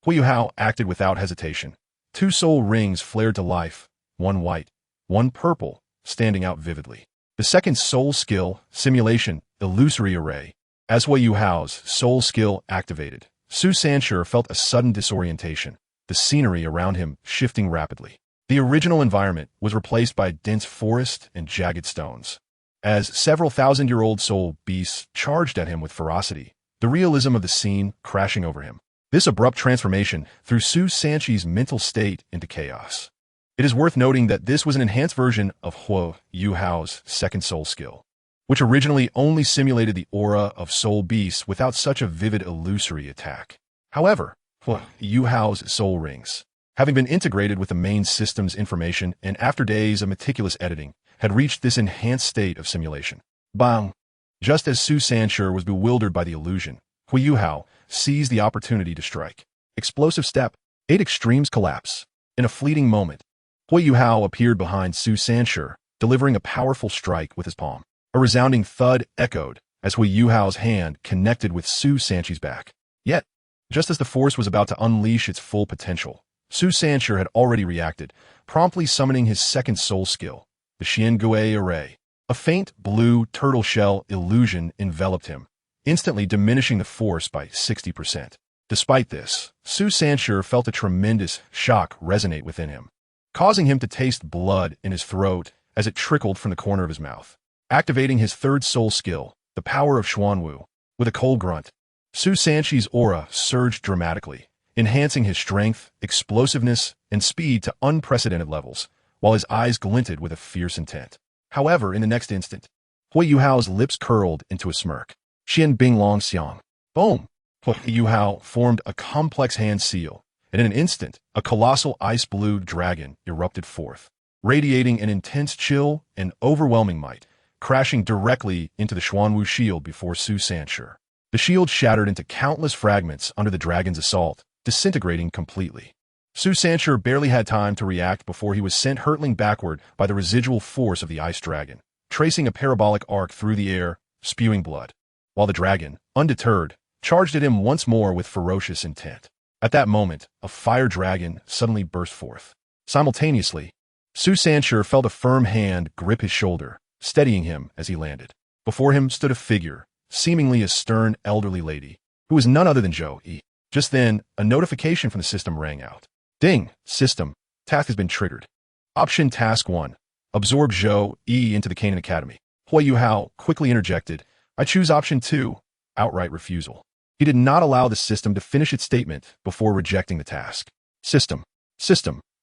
[SPEAKER 1] Huo Yuhao acted without hesitation. 2 soul rings flared to life, one white, one purple, standing out vividly. The second soul skill, Simulation, Illusory Array. As Huo Yuhao's soul skill activated, Su Sanshi felt a sudden disorientation, the scenery around him shifting rapidly. The original environment was replaced by dense forest and jagged stones. As several thousand-year-old soul beasts charged at him with ferocity, the realism of the scene crashing over him. This abrupt transformation threw Su Sanshi's mental state into chaos. It is worth noting that this was an enhanced version of Huo Yuhao's second soul skill, which originally only simulated the aura of soul beasts without such a vivid illusory attack. However, Huo Yuhao's soul rings, having been integrated with the main system's information and after days of meticulous editing, had reached this enhanced state of simulation. Bang! Just as Su Sanshi was bewildered by the illusion, Huo Yuhao seized the opportunity to strike. Explosive step, 8 extremes collapse. In a fleeting moment, Huo Yuhao appeared behind Su Sanshi, delivering a powerful strike with his palm. A resounding thud echoed as Huo Yuhao's hand connected with Su Sanshi's back. Yet, just as the force was about to unleash its full potential, Su Sanshi had already reacted, promptly summoning his second soul skill, the Xiangui Array. A faint blue turtle shell illusion enveloped him, instantly diminishing the force by 60%. Despite this, Su Sanshi felt a tremendous shock resonate within him, causing him to taste blood in his throat as it trickled from the corner of his mouth. Activating his third soul skill, the power of Xuan Wu, with a cold grunt, Su Sanshi's aura surged dramatically, enhancing his strength, explosiveness, and speed to unprecedented levels, while his eyes glinted with a fierce intent. However, in the next instant, Huo Yuhao's lips curled into a smirk. Xian Bing Long Xiang. Boom! Huo Yuhao formed a complex hand seal, and in an instant, a colossal ice-blue dragon erupted forth, radiating an intense chill and overwhelming might, crashing directly into the Xuan Wu shield before Su Sanshi. The shield shattered into countless fragments under the dragon's assault, disintegrating completely. Su Sanshi barely had time to react before he was sent hurtling backward by the residual force of the ice dragon, tracing a parabolic arc through the air, spewing blood. while the dragon, undeterred, charged at him once more with ferocious intent. At that moment, a fire dragon suddenly burst forth. Simultaneously, Su Sanshur felt a firm hand grip his shoulder, steadying him as he landed. Before him stood a figure, seemingly a stern elderly lady, who was none other than Zhou Yi. Just then, a notification from the system rang out. Ding! System. Task has been triggered. Option Task 1. Absorb Zhou Yi into the Qin Academy. Huo Yuhao quickly interjected. I choose Option 2. Outright refusal. He did not allow the system to finish its statement before rejecting the task. System.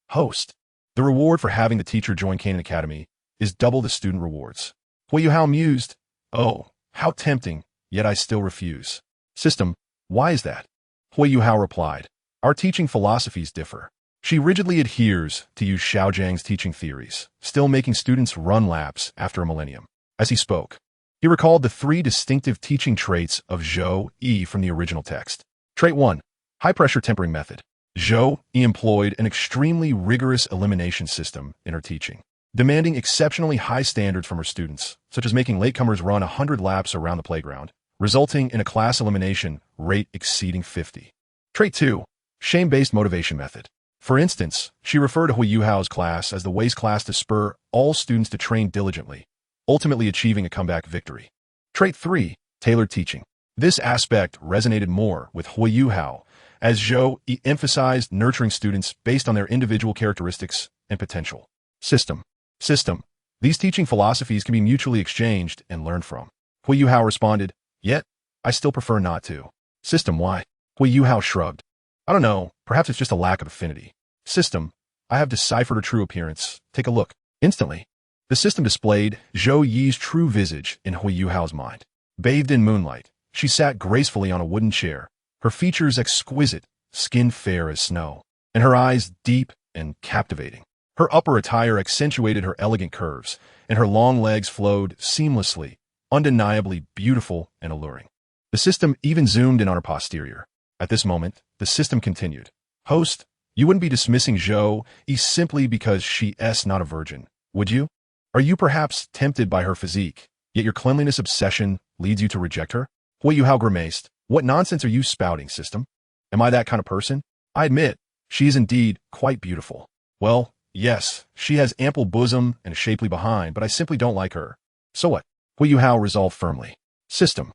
[SPEAKER 1] Host. The reward for having the teacher join Qin Academy is double the student rewards. Huo Yuhao mused. Oh, how tempting, yet I still refuse. System. Why is that? Huo Yuhao replied. Our teaching philosophies differ. She rigidly adheres to use Xiaojiang's teaching theories, still making students run laps after a millennium. As he spoke, he recalled the 3 distinctive teaching traits of Zhou Yi from the original text. Trait 1. High-pressure tempering method. Zhou Yi employed an extremely rigorous elimination system in her teaching, demanding exceptionally high standards from her students, such as making latecomers run 100 laps around the playground, resulting in a class elimination rate exceeding 50. Trait 2. Shame-based motivation method. For instance, she referred to Huo Yuhao's class as the Wei's class to spur all students to train diligently, ultimately achieving a comeback victory. Trait 3. Tailored teaching. This aspect resonated more with Huo Yuhao, as Zhou Yi emphasized nurturing students based on their individual characteristics and potential. System. These teaching philosophies can be mutually exchanged and learned from. Huo Yuhao responded, yet, I still prefer not to. System. Why? Huo Yuhao shrugged. I don't know, perhaps it's just a lack of affinity. System. I have deciphered her true appearance. Take a look. Instantly, the system displayed Zhou Yi's true visage in Huo Yuhao's mind. Bathed in moonlight, she sat gracefully on a wooden chair, her features exquisite, skin fair as snow, and her eyes deep and captivating. Her upper attire accentuated her elegant curves, and her long legs flowed seamlessly, undeniably beautiful and alluring. The system even zoomed in on her posterior. At this moment, the system continued. Host, you wouldn't be dismissing Zhou Yi simply because she's not a virgin, would you? Are you perhaps tempted by her physique, yet your cleanliness obsession leads you to reject her? Huo Yuhao grimaced. What nonsense are you spouting, system? Am I that kind of person? I admit, she is indeed quite beautiful. Well, yes, she has ample bosom and a shapely behind, but I simply don't like her. So what? Huo Yuhao resolved firmly. System.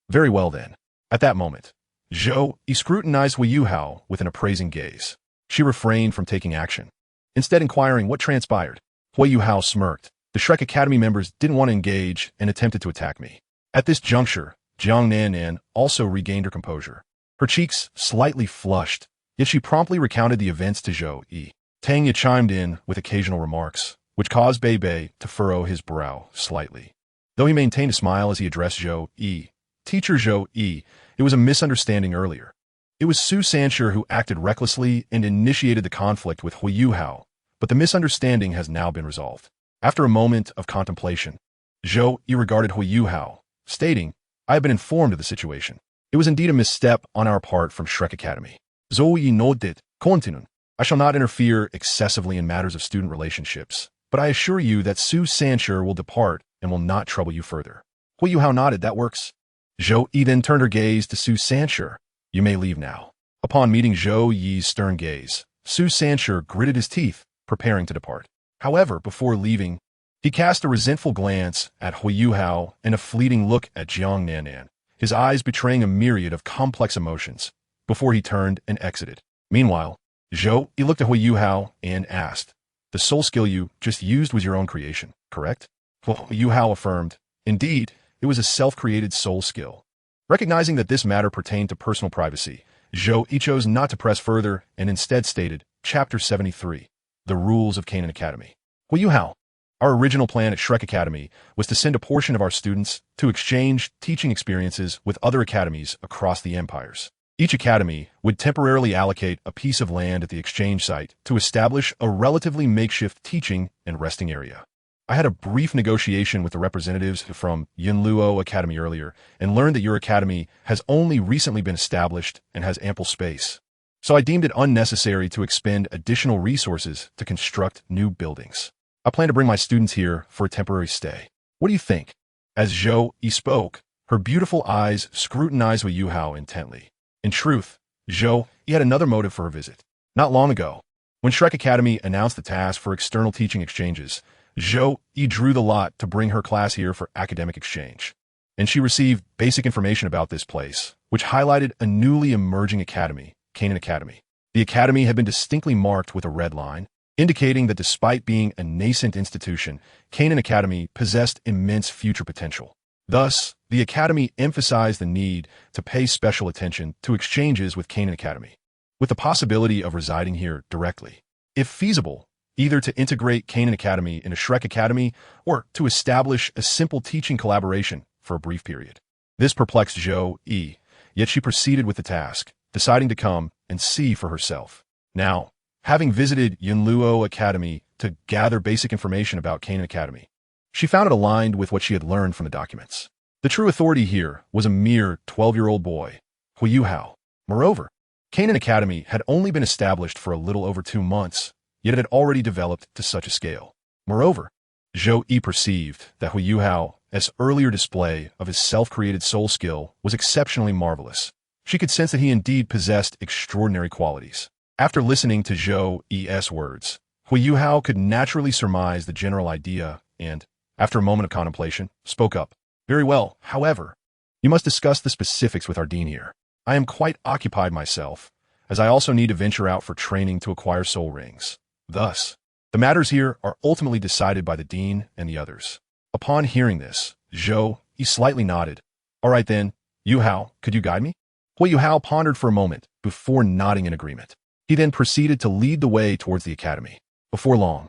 [SPEAKER 1] Very well then. At that moment, Zhou Yi scrutinized Huo Yuhao with an appraising gaze. She refrained from taking action, instead inquiring what transpired. Huo Yuhao smirked. The Shrek Academy members didn't want to engage and attempted to attack me. At this juncture, Jiang Nannan also regained her composure. Her cheeks slightly flushed, yet she promptly recounted the events to Zhou Yi. Tang Yi chimed in with occasional remarks, which caused Beibei to furrow his brow slightly. Though he maintained a smile as he addressed Zhou Yi, Teacher Zhou Yi, it was a misunderstanding earlier. It was Su Sanshur who acted recklessly and initiated the conflict with Huo Yuhao, but the misunderstanding has now been resolved. After a moment of contemplation, Zhou Yi regarded Huo Yuhao, stating, I have been informed of the situation. It was indeed a misstep on our part from Shrek Academy. Zhou Yi nodded. Continue. I shall not interfere excessively in matters of student relationships, but I assure you that Su Sanshur will depart and will not trouble you further. Huo Yuhao nodded. That works. Zhou Yi then turned her gaze to Su Sanshur. You may leave now. Upon meeting Zhou Yi's stern gaze, Su Sanshur gritted his teeth, preparing to depart. However, before leaving, he cast a resentful glance at Huo Yuhao and a fleeting look at Jiang Nannan, his eyes betraying a myriad of complex emotions, before he turned and exited. Meanwhile, Zhou Yi looked at Huo Yuhao and asked, the soul skill you just used was your own creation, correct? Huo Yuhao affirmed, indeed, it was a self-created soul skill. Recognizing that this matter pertained to personal privacy, Zhou Yi chose not to press further and instead stated, Chapter 73, The Rules of Qin Academy. Huo Yuhao, our original plan at Shrek Academy was to send a portion of our students to exchange teaching experiences with other academies across the empires. Each academy would temporarily allocate a piece of land at the exchange site to establish a relatively makeshift teaching and resting area. I had a brief negotiation with the representatives from Yunluo Academy earlier and learned that your academy has only recently been established and has ample space. So I deemed it unnecessary to expend additional resources to construct new buildings. I plan to bring my students here for a temporary stay. What do you think? As Zhou Yi spoke, Her beautiful eyes scrutinized Huo Yuhao intently. In truth, Zhou Yi had another motive for her visit. Not long ago, when Shrek Academy announced the task for external teaching exchanges, Zhou Yi drew the lot to bring her class here for academic exchange. And she received basic information about this place, which highlighted a newly emerging academy, Qian Academy. The academy had been distinctly marked with a red line, indicating that despite being a nascent institution, Qian Academy possessed immense future potential. Thus, the academy emphasized the need to pay special attention to exchanges with Qian Academy, with the possibility of residing here directly. If feasible, either to integrate Qian Academy into Shrek Academy or to establish a simple teaching collaboration for a brief period. This perplexed Zhou Yi, yet she proceeded with the task, deciding to come and see for herself. Now, having visited Yunluo Academy to gather basic information about Qian Academy, she found it aligned with what she had learned from the documents. The true authority here was a mere 12-year-old boy, Huo Yuhao. Moreover, Qian Academy had only been established for a little over 2 months, yet it had already developed to such a scale. Moreover, Zhou Yi perceived that Huo Yuhao's earlier display of his self-created soul skill was exceptionally marvelous. She could sense that he indeed possessed extraordinary qualities. After listening to Zhou Yi's words, Huo Yuhao could naturally surmise the general idea and, after a moment of contemplation, spoke up. Very well, however, you must discuss the specifics with our dean here. I am quite occupied myself, as I also need to venture out for training to acquire soul rings. Thus, the matters here are ultimately decided by the dean and the others. Upon hearing this, Zhou Yi slightly nodded. All right then, Yuhao, could you guide me? Huo Yuhao pondered for a moment before nodding in agreement. He then proceeded to lead the way towards the academy. Before long,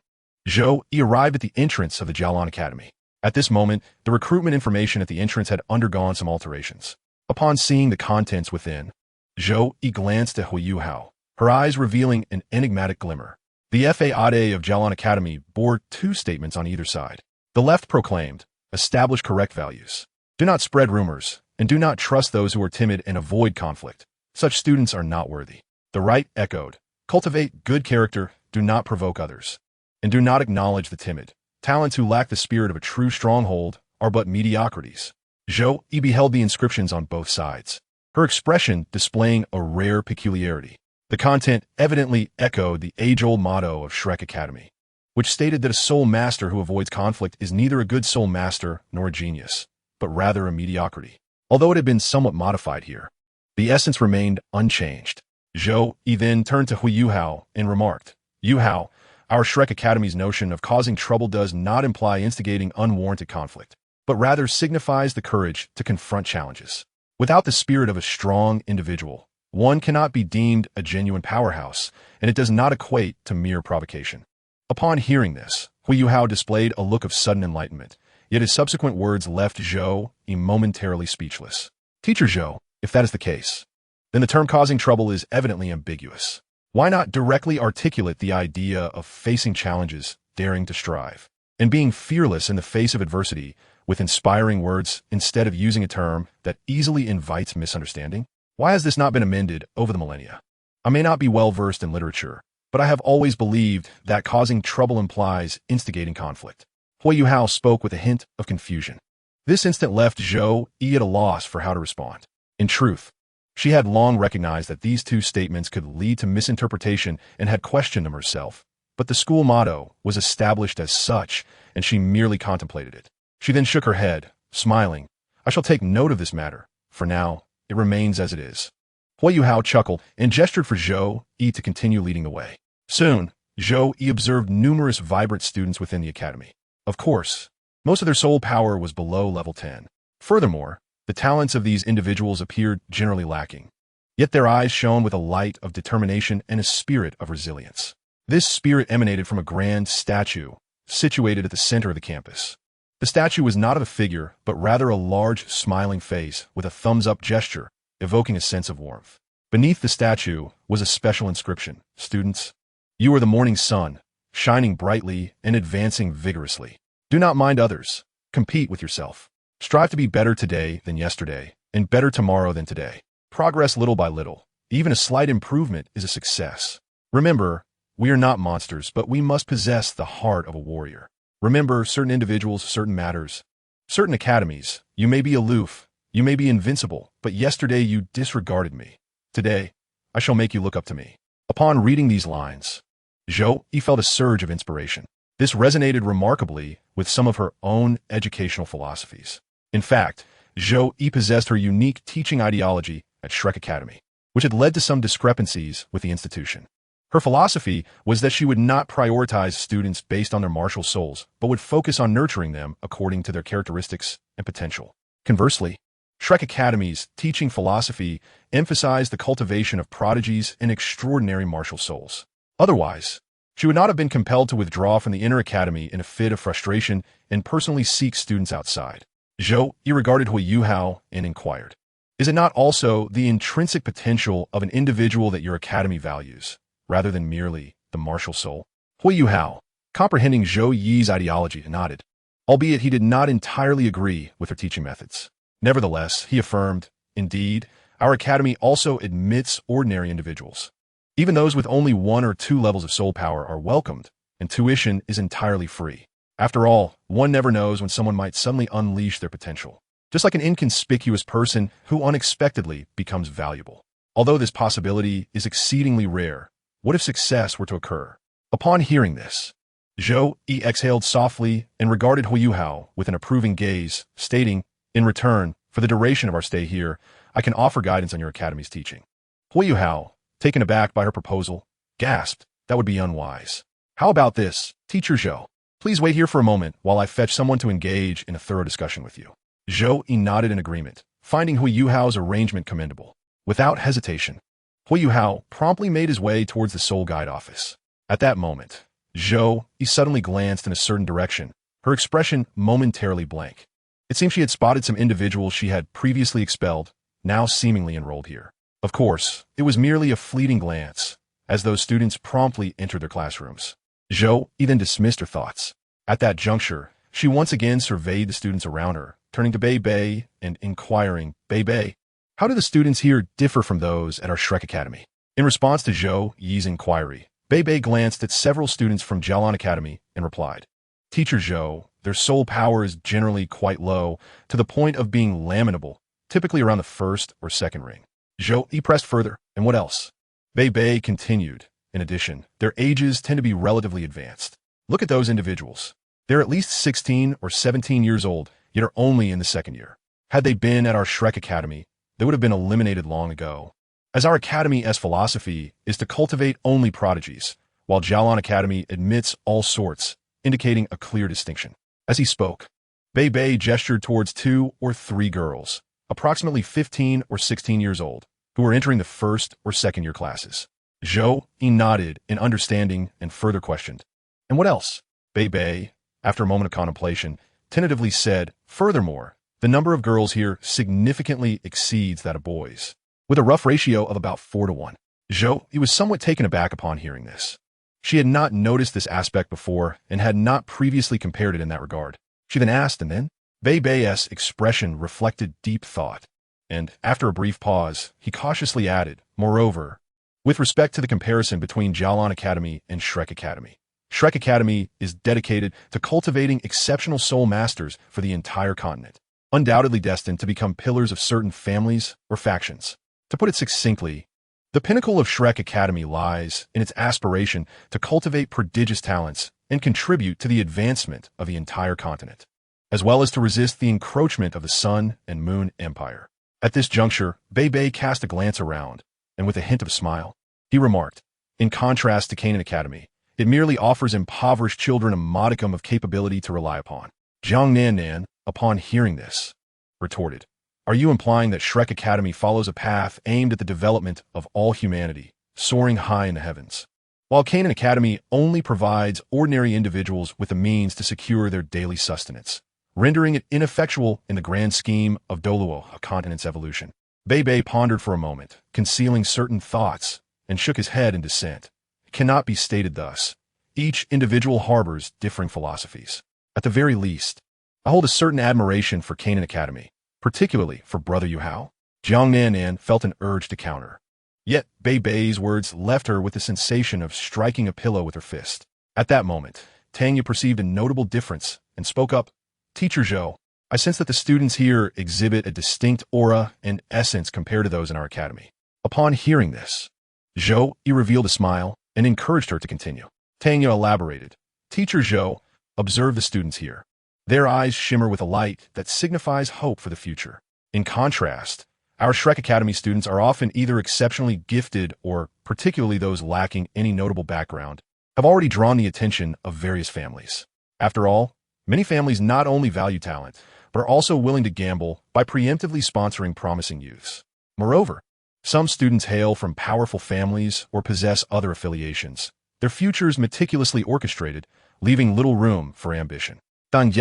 [SPEAKER 1] Zhou Yi arrived at the entrance of the Jialan Academy. At this moment, the recruitment information at the entrance had undergone some alterations. Upon seeing the contents within, Zhou Yi glanced at Huo Yuhao, her eyes revealing an enigmatic glimmer. The FAAD of Jialan Academy bore 2 statements on either side. The left proclaimed, establish correct values. Do not spread rumors, and do not trust those who are timid and avoid conflict. Such students are not worthy. The right echoed, cultivate good character, do not provoke others, and do not acknowledge the timid. Talents who lack the spirit of a true stronghold are but mediocrities. Zhou Yi beheld the inscriptions on both sides, her expression displaying a rare peculiarity. The content evidently echoed the age-old motto of Shrek Academy, which stated that a soul master who avoids conflict is neither a good soul master nor a genius, but rather a mediocrity. Although it had been somewhat modified here, the essence remained unchanged. Zhou Yi then turned to Huo Yuhao and remarked, Yuhao, our Shrek Academy's notion of causing trouble does not imply instigating unwarranted conflict, but rather signifies the courage to confront challenges. Without the spirit of a strong individual, one cannot be deemed a genuine powerhouse, and it does not equate to mere provocation. Upon hearing this, Huo Yuhao displayed a look of sudden enlightenment, yet his subsequent words left Zhou Yi momentarily speechless. Teacher Zhou, if that is the case, then the term causing trouble is evidently ambiguous. Why not directly articulate the idea of facing challenges, daring to strive, and being fearless in the face of adversity with inspiring words instead of using a term that easily invites misunderstanding? Why has this not been amended over the millennia? I may not be well versed in literature, but I have always believed that causing trouble implies instigating conflict. Huo Yuhao spoke with a hint of confusion. This instant left Zhou Yi at a loss for how to respond. In truth, she had long recognized that these 2 statements could lead to misinterpretation and had questioned them herself, but the school motto was established as such, and she merely contemplated it. She then shook her head, smiling. I shall take note of this matter. For now, it remains as it is. Huo Yuhao chuckled and gestured for Zhou Yi to continue leading the way. Soon, Zhou Yi observed numerous vibrant students within the academy. Of course, most of their soul power was below level 10. Furthermore, the talents of these individuals appeared generally lacking. Yet their eyes shone with a light of determination and a spirit of resilience. This spirit emanated from a grand statue situated at the center of the campus. The statue was not of a figure, but rather a large, smiling face with a thumbs-up gesture, evoking a sense of warmth. Beneath the statue was a special inscription, Students, you are the morning sun, shining brightly and advancing vigorously. Do not mind others. Compete with yourself. Strive to be better today than yesterday, and better tomorrow than today. Progress little by little. Even a slight improvement is a success. Remember, we are not monsters, but we must possess the heart of a warrior. Remember, certain individuals, certain matters, certain academies, you may be aloof, You may be invincible, but yesterday you disregarded me. Today, I shall make you look up to me. Upon reading these lines, Xiao Wu felt a surge of inspiration. This resonated remarkably with some of her own educational philosophies. In fact, Xiao Wu possessed her unique teaching ideology at Shrek Academy, which had led to some discrepancies with the institution. Her philosophy was that she would not prioritize students based on their martial souls, but would focus on nurturing them according to their characteristics and potential. Conversely, Shrek Academy's teaching philosophy emphasized the cultivation of prodigies and extraordinary martial souls. Otherwise, she would not have been compelled to withdraw from the inner academy in a fit of frustration and personally seek students outside. Xiao Wu regarded Huo Yuhao and inquired, "Is it not also the intrinsic potential of an individual that your academy values, rather than merely the martial soul?" Huo Yuhao, comprehending Xiao Yi's ideology, nodded, albeit he did not entirely agree with her teaching methods. Nevertheless, he affirmed, "Indeed, our academy also admits ordinary individuals. Even those with only 1 or 2 levels of soul power are welcomed, and tuition is entirely free. After all, one never knows when someone might suddenly unleash their potential, just like an inconspicuous person who unexpectedly becomes valuable. Although this possibility is exceedingly rare, what if success were to occur?" Upon hearing this, Xiao Wu exhaled softly and regarded Huo Yuhao with an approving gaze, stating, "In return, for the duration of our stay here, I can offer guidance on your academy's teaching." Huo Yuhao, taken aback by her proposal, gasped, "That would be unwise. How about this, Teacher Xiao? Please wait here for a moment while I fetch someone to engage in a thorough discussion with you." Xiao Wu nodded in agreement, finding Huo Yuhao's arrangement commendable. Without hesitation, Huo Yuhao promptly made his way towards the Soul Guide office. At that moment, Xiao Wu suddenly glanced in a certain direction, her expression momentarily blank. It seemed she had spotted some individuals she had previously expelled, now seemingly enrolled here. Of course, it was merely a fleeting glance, as those students promptly entered their classrooms. Xiao Wu then dismissed her thoughts. At that juncture, she once again surveyed the students around her, turning to Beibei and inquiring, "Beibei, how do the students here differ from those at our Shrek Academy?" In response to Xiao Yi's inquiry, Beibei glanced at several students from Jialan Academy and replied, "Teacher Xiao, their soul power is generally quite low, to the point of being lamentable, typically around the 1st or 2nd ring." Xiao Wu pressed further, "And what else?" Beibei continued, "In addition, their ages tend to be relatively advanced. Look at those individuals. They're at least 16 or 17 years old, yet are only in the 2nd year. Had they been at our Shrek Academy, they would have been eliminated long ago. As our academy's philosophy is to cultivate only prodigies, while Jialan Academy admits all sorts, indicating a clear distinction." As he spoke, Beibei gestured towards 2 or 3 girls, approximately 15 or 16 years old, who were entering the 1st or 2nd year classes. Xiao Wu nodded in understanding and further questioned, "And what else?" Beibei, after a moment of contemplation, tentatively said, "Furthermore, the number of girls here significantly exceeds that of boys, with a rough ratio of about 4 to 1. Xiao Wu was somewhat taken aback upon hearing this. She had not noticed this aspect before and had not previously compared it in that regard. She then asked, "And then?" Beibei's expression reflected deep thought, and after a brief pause, he cautiously added, "Moreover, with respect to the comparison between Jialan Academy and Shrek Academy, Shrek Academy is dedicated to cultivating exceptional soul masters for the entire continent, undoubtedly destined to become pillars of certain families or factions. To put it succinctly, the pinnacle of Shrek Academy lies in its aspiration to cultivate prodigious talents and contribute to the advancement of the entire continent, as well as to resist the encroachment of the Sun and Moon Empire." At this juncture, Beibei cast a glance around, and with a hint of a smile, he remarked, "In contrast to Qin Academy, it merely offers impoverished children a modicum of capability to rely upon." Jiang Nan, upon hearing this, retorted, "Are you implying that Shrek Academy follows a path aimed at the development of all humanity, soaring high in the heavens, while Qin Academy only provides ordinary individuals with the means to secure their daily sustenance, rendering it ineffectual in the grand scheme of Douluo, a continent's evolution?" Beibei pondered for a moment, concealing certain thoughts, and shook his head in dissent. "It cannot be stated thus. Each individual harbors differing philosophies. At the very least, I hold a certain admiration for Qin Academy, particularly for Brother Yuhao." Jiang Nan felt an urge to counter. Yet Beibei's words left her with the sensation of striking a pillow with her fist. At that moment, Tanya perceived a notable difference and spoke up, "Teacher Zhou, I sense that the students here exhibit a distinct aura and essence compared to those in our academy. Upon hearing this, Xiao Wu revealed a smile and encouraged her to continue. Tang Yu elaborated. Teacher Xiao, observe the students here. Their eyes shimmer with a light that signifies hope for the future. In contrast, our Shrek Academy students are often either exceptionally gifted or, particularly those lacking any notable background, have already drawn the attention of various families. After all, many families not only value talent, but are also willing to gamble by preemptively sponsoring promising youths. Moreover, some students hail from powerful families or possess other affiliations, their futures meticulously orchestrated, leaving little room for ambition. In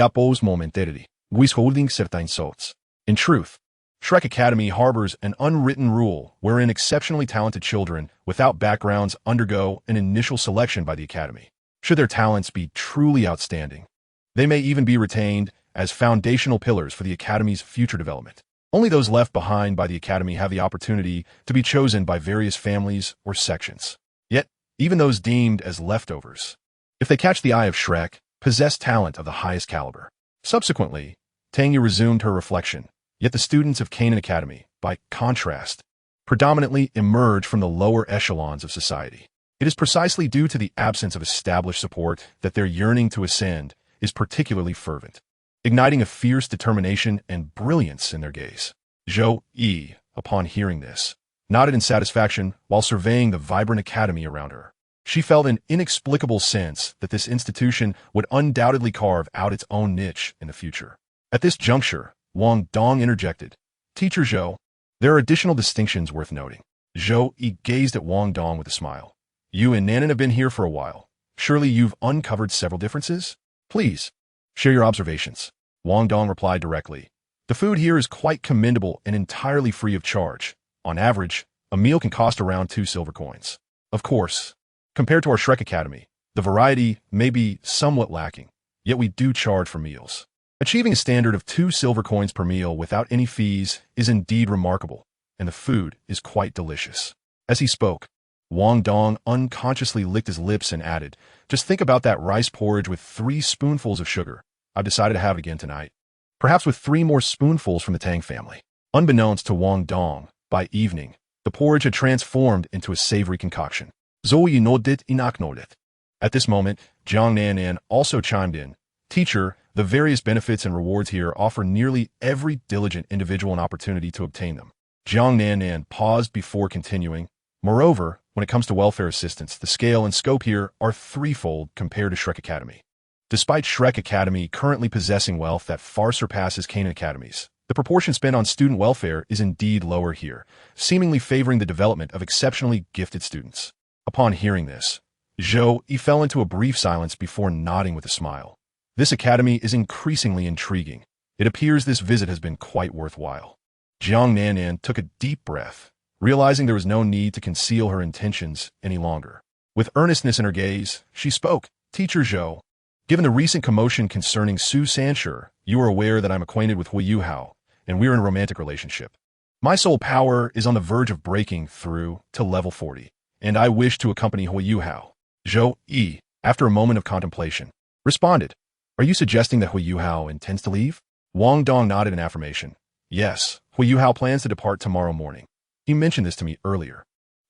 [SPEAKER 1] truth, Shrek Academy harbors an unwritten rule wherein exceptionally talented children without backgrounds undergo an initial selection by the Academy. Should their talents be truly outstanding, they may even be retained as foundational pillars for the Academy's future development. Only those left behind by the Academy have the opportunity to be chosen by various families or sections. Yet, even those deemed as leftovers, if they catch the eye of Shrek, possess talent of the highest caliber. Subsequently, Tang Yu resumed her reflection. Yet the students of Canaan Academy, by contrast, predominantly emerge from the lower echelons of society. It is precisely due to the absence of established support that their yearning to ascend is particularly fervent, igniting a fierce determination and brilliance in their gaze. Xiao Wu, upon hearing this, nodded in satisfaction while surveying the vibrant academy around her. She felt an inexplicable sense that this institution would undoubtedly carve out its own niche in the future. At this juncture, Wang Dong interjected. Teacher Xiao, there are additional distinctions worth noting. Xiao Wu gazed at Wang Dong with a smile. You and Nanan have been here for a while. Surely you've uncovered several differences? Please, share your observations. Wang Dong replied directly. The food here is quite commendable and entirely free of charge. On average, a meal can cost around 2 silver coins. Of course, compared to our Shrek Academy, the variety may be somewhat lacking, yet we do charge for meals. Achieving a standard of 2 silver coins per meal without any fees is indeed remarkable, and the food is quite delicious. As he spoke, Wang Dong unconsciously licked his lips and added, just think about that rice porridge with 3 spoonfuls of sugar. I've decided to have it again tonight. Perhaps with 3 more spoonfuls from the Tang family. Unbeknownst to Wang Dong, by evening, the porridge had transformed into a savory concoction. Zoe nodded inaknodet. At this moment, Jiang Nanan also chimed in. Teacher, the various benefits and rewards here offer nearly every diligent individual an opportunity to obtain them. Jiang Nanan paused before continuing. Moreover, when it comes to welfare assistance, the scale and scope here are threefold compared to Shrek Academy. Despite Shrek Academy currently possessing wealth that far surpasses Canaan Academies, the proportion spent on student welfare is indeed lower here, seemingly favoring the development of exceptionally gifted students. Upon hearing this, Xiao Wu fell into a brief silence before nodding with a smile. This academy is increasingly intriguing. It appears this visit has been quite worthwhile. Jiang Nanan took a deep breath, realizing there was no need to conceal her intentions any longer. With earnestness in her gaze, she spoke. Teacher Xiao, given the recent commotion concerning Su Sanshur, you are aware that I'm acquainted with Huo Yuhao, and we're in a romantic relationship. My soul power is on the verge of breaking through to level 40, and I wish to accompany Huo Yuhao. Xiao Wu, after a moment of contemplation, responded. Are you suggesting that Huo Yuhao intends to leave? Wang Dong nodded in affirmation. Yes, Huo Yuhao plans to depart tomorrow morning. He mentioned this to me earlier.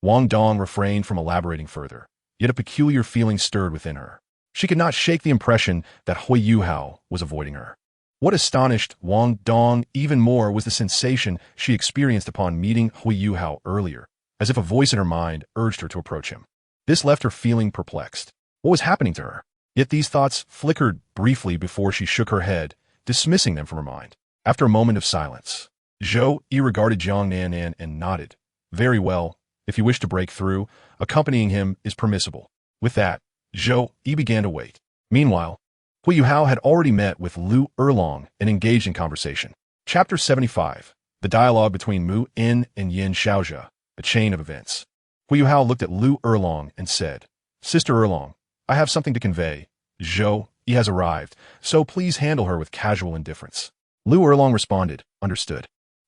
[SPEAKER 1] Wang Dong refrained from elaborating further, yet a peculiar feeling stirred within her. She could not shake the impression that Huo Yuhao was avoiding her. What astonished Wang Dong even more was the sensation she experienced upon meeting Huo Yuhao earlier, as if a voice in her mind urged her to approach him. This left her feeling perplexed. What was happening to her? Yet these thoughts flickered briefly before she shook her head, dismissing them from her mind. After a moment of silence, Xiao Wu regarded Jiang Nanan and nodded. Very well, if you wish to break through, accompanying him is permissible. With that, Xiao Wu began to wait. Meanwhile, Huo Yuhao had already met with Liu Erlong and engaged in conversation. Chapter 75, the dialogue between Mu In and Yin Xiaojia, a chain of events. Huo Yuhao looked at Liu Erlong and said, Sister Erlong, I have something to convey. Xiao Wu has arrived, so please handle her with casual indifference. Liu Erlong responded, understood.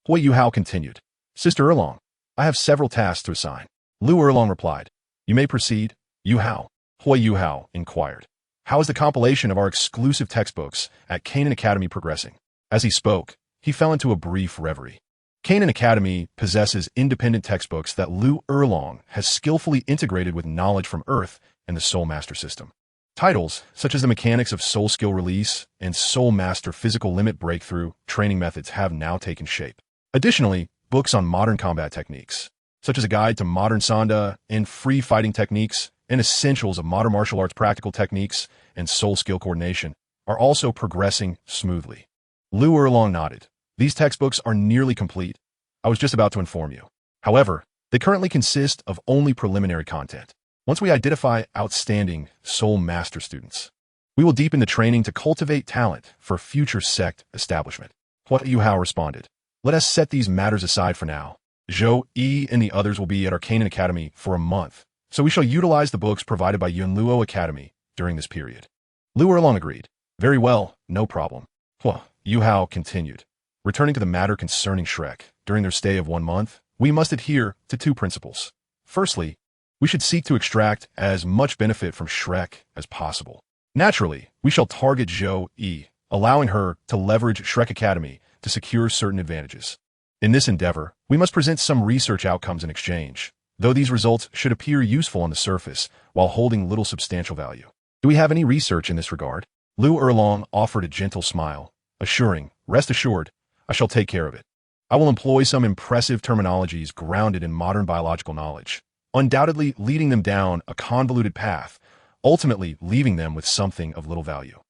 [SPEAKER 1] Huo Yuhao continued, Sister Erlong, I have several tasks to assign. Liu Erlong replied, You may proceed. Yuhao. Huo Yuhao inquired, How is the compilation of our exclusive textbooks at Canaan Academy progressing? As he spoke, he fell into a brief reverie. Qian Academy possesses independent textbooks that Liu Erlong has skillfully integrated with knowledge from Earth and the Soul Master system. Titles, such as the Mechanics of Soul Skill Release and Soul Master Physical Limit Breakthrough training methods have now taken shape. Additionally, books on modern combat techniques, such as a guide to modern Sanda and free fighting techniques and essentials of modern martial arts practical techniques and soul skill coordination, are also progressing smoothly. Liu Erlong nodded. These textbooks are nearly complete. I was just about to inform you. However, they currently consist of only preliminary content. Once we identify outstanding Soul Master students, we will deepen the training to cultivate talent for future sect establishment. Huo Yuhao responded. Let us set these matters aside for now. Zhou Yi and the others will be at our Canaan Academy for a month, so we shall utilize the books provided by Yunluo Academy during this period. Liu Erlong agreed. Very well, no problem. Huo Yuhao continued. Returning to the matter concerning Shrek, during their stay of 1 month, we must adhere to 2 principles. Firstly, we should seek to extract as much benefit from Shrek as possible. Naturally, we shall target Zhou Yi, allowing her to leverage Shrek Academy to secure certain advantages. In this endeavor, we must present some research outcomes in exchange, though these results should appear useful on the surface while holding little substantial value. Do we have any research in this regard? Liu Erlong offered a gentle smile, assuring, rest assured, I shall take care of it. I will employ some impressive terminologies grounded in modern biological knowledge, undoubtedly leading them down a convoluted path, ultimately leaving them with something of little value.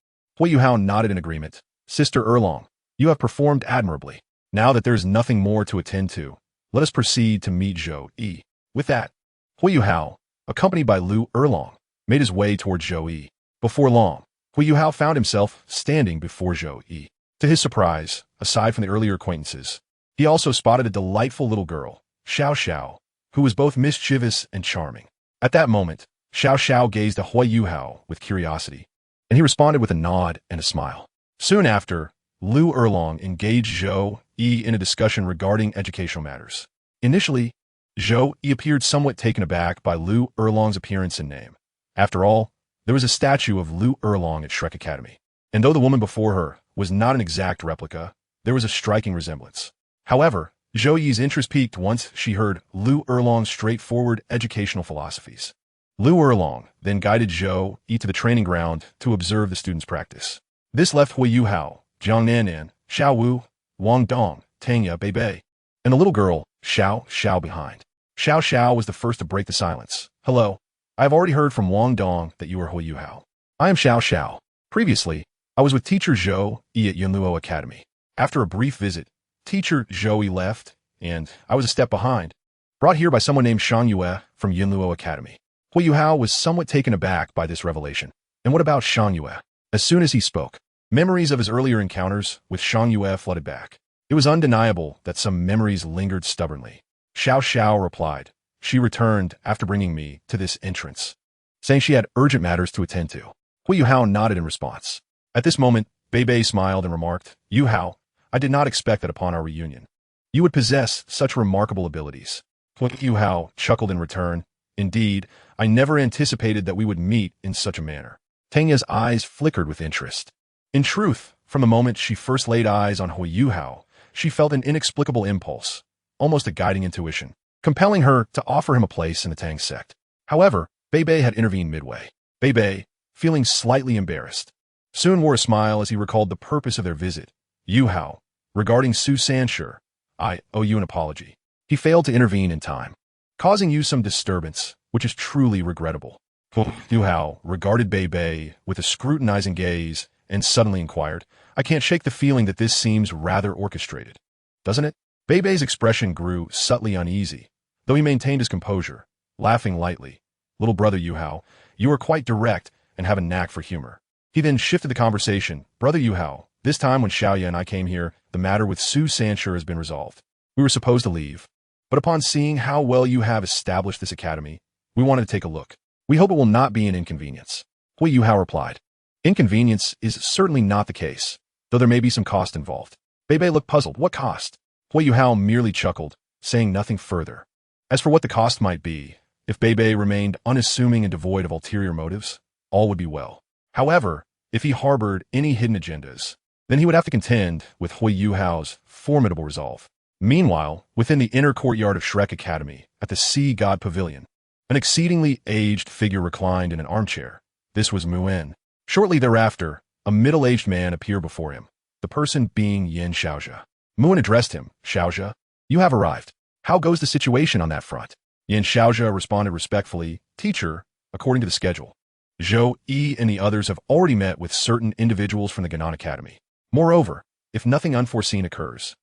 [SPEAKER 1] Huo Yuhao nodded in agreement. Sister Erlong, you have performed admirably. Now that there is nothing more to attend to, let us proceed to meet Zhou Yi. With that, Huo Yuhao, accompanied by Liu Erlong, made his way towards Zhou Yi. Before long, Huo Yuhao found himself standing before Zhou Yi. To his surprise, aside from the earlier acquaintances, he also spotted a delightful little girl, Xiao, who was both mischievous and charming. At that moment, Xiao gazed at Huo Yuhao with curiosity, and he responded with a nod and a smile. Soon after, Liu Erlong engaged Zhou Yi in a discussion regarding educational matters. Initially, Zhou Yi appeared somewhat taken aback by Liu Erlong's appearance and name. After all, there was a statue of Liu Erlong at Shrek Academy, and though the woman before her was not an exact replica, there was a striking resemblance. However, Zhou Yi's interest peaked once she heard Liu Erlong's straightforward educational philosophies. Liu Erlong then guided Zhou Yi to the training ground to observe the students' practice. This left Huo Yuhao, Jiang Nanan, Xiao Wu, Wang Dong, Tanya, Beibei, and a little girl, Xiao behind. Xiao was the first to break the silence. Hello, I have already heard from Wang Dong that you are Huo Yuhao. I am Xiao. Previously, I was with teacher Zhou Yi at Yunluo Academy. After a brief visit, teacher Zhou Yi left, and I was a step behind, brought here by someone named Shang Yue from Yunluo Academy. Huo Yuhao was somewhat taken aback by this revelation. And what about Shang Yue? As soon as he spoke, memories of his earlier encounters with Shang Yue flooded back. It was undeniable that some memories lingered stubbornly. Xiao replied. She returned after bringing me to this entrance, saying she had urgent matters to attend to. Huo Yuhao nodded in response. At this moment, Beibei smiled and remarked, Yuhao, I did not expect that upon our reunion you would possess such remarkable abilities. Huo Yuhao chuckled in return. Indeed, I never anticipated that we would meet in such a manner. Tanya's eyes flickered with interest. In truth, from the moment she first laid eyes on Huo Yuhao, she felt an inexplicable impulse, almost a guiding intuition, compelling her to offer him a place in the Tang sect. However, Beibei had intervened midway. Beibei, feeling slightly embarrassed, soon wore a smile as he recalled the purpose of their visit. Yuhao, regarding Su Sanshur, I owe you an apology. He failed to intervene in time, causing you some disturbance, which is truly regrettable. Yuhao regarded Beibei with a scrutinizing gaze and suddenly inquired, I can't shake the feeling that this seems rather orchestrated. Doesn't it? Beibei's expression grew subtly uneasy, though he maintained his composure, laughing lightly. Little brother Yuhao, you are quite direct and have a knack for humor. He then shifted the conversation. Brother Yuhao, this time when Xiaoya and I came here, the matter with Su Sanshur has been resolved. We were supposed to leave, but upon seeing how well you have established this academy, we wanted to take a look. We hope it will not be an inconvenience. Huo Yuhao replied. Inconvenience is certainly not the case, though there may be some cost involved. Beibei looked puzzled. What cost? Huo Yuhao merely chuckled, saying nothing further. As for what the cost might be, if Beibei remained unassuming and devoid of ulterior motives, all would be well. However, if he harbored any hidden agendas, then he would have to contend with Huo Yuhao's formidable resolve. Meanwhile, within the inner courtyard of Shrek Academy, at the Sea God Pavilion, an exceedingly aged figure reclined in an armchair. This was Muin. Shortly thereafter, a middle-aged man appeared before him, the person being Yin Xiaozhe. Muin addressed him. Xiaozhe, you have arrived. How goes the situation on that front? Yin Xiaozhe responded respectfully, Teacher, according to the schedule, Zhou Yi and the others have already met with certain individuals from the Ganon Academy. Moreover, if nothing unforeseen occurs,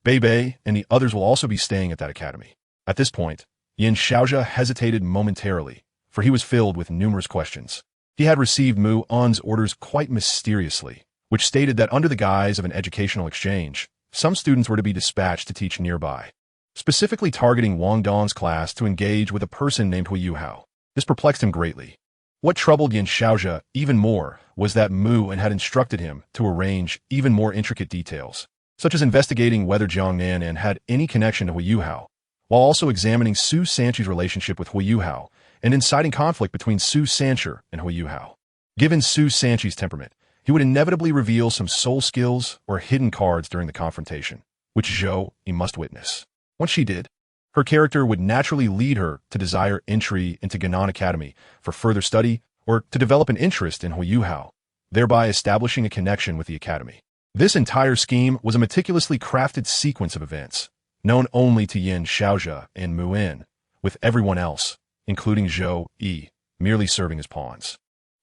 [SPEAKER 1] Beibei and the others will also be staying at that academy. At this point, Yin Xiaozhe hesitated momentarily, for he was filled with numerous questions. He had received Mu On's orders quite mysteriously, which stated that under the guise of an educational exchange, some students were to be dispatched to teach nearby, specifically targeting Wang Dong's class to engage with a person named Huo Yuhao. This perplexed him greatly. What troubled Yin Xiaozhe even more was that Mu En had instructed him to arrange even more intricate details, such as investigating whether Jiang Nanan had any connection to Huo Yuhao, while also examining Su Sanchi's relationship with Huo Yuhao and inciting conflict between Su Sanchi and Huo Yuhao. Given Su Sanchi's temperament, he would inevitably reveal some soul skills or hidden cards during the confrontation, which Zhou Yi must witness. Once she did, her character would naturally lead her to desire entry into Ganon Academy for further study or to develop an interest in Huo Yuhao, thereby establishing a connection with the academy. This entire scheme was a meticulously crafted sequence of events, known only to Yin Xiaozhe and Mu En, with everyone else, including Zhou Yi, merely serving as pawns.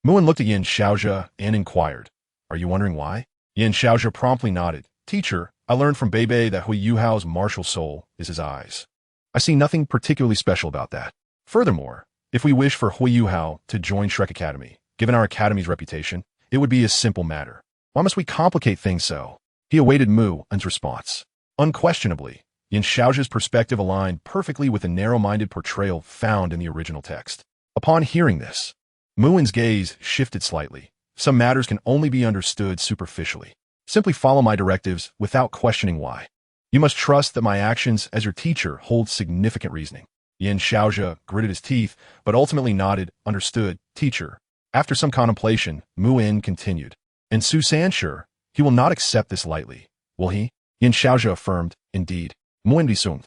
[SPEAKER 1] Mu En looked at Yin Xiaozhe and inquired, Are you wondering why? Yin Xiaozhe promptly nodded. Teacher, I learned from Beibei that Huo Yuhao's martial soul is his eyes. I see nothing particularly special about that. Furthermore, if we wish for Huo Yuhao to join Shrek Academy, given our academy's reputation, it would be a simple matter. Why must we complicate things so? He awaited Mu En's response. Unquestionably, Yin Xiaozhe's perspective aligned perfectly with the narrow-minded portrayal found in the original text. Upon hearing this, Mu En's gaze shifted slightly. Some matters can only be understood superficially. Simply follow my directives without questioning why. You must trust that my actions as your teacher hold significant reasoning. Yin Xiaozhe gritted his teeth, but ultimately nodded, Understood, teacher. After some contemplation, Mu En continued. And Su Sanchi, he will not accept this lightly, will he? Yin Xiaozhe affirmed, Indeed. Mu En Bisung.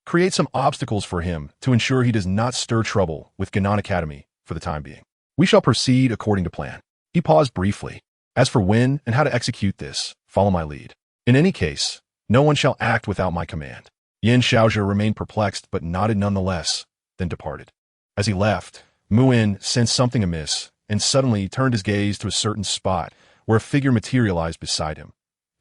[SPEAKER 1] Create some obstacles for him to ensure he does not stir trouble with Ganon Academy for the time being. We shall proceed according to plan. He paused briefly. As for when and how to execute this, follow my lead. In any case, no one shall act without my command. Yin Xiaozhe remained perplexed but nodded nonetheless, then departed. As he left, Mu En sensed something amiss and suddenly turned his gaze to a certain spot where a figure materialized beside him.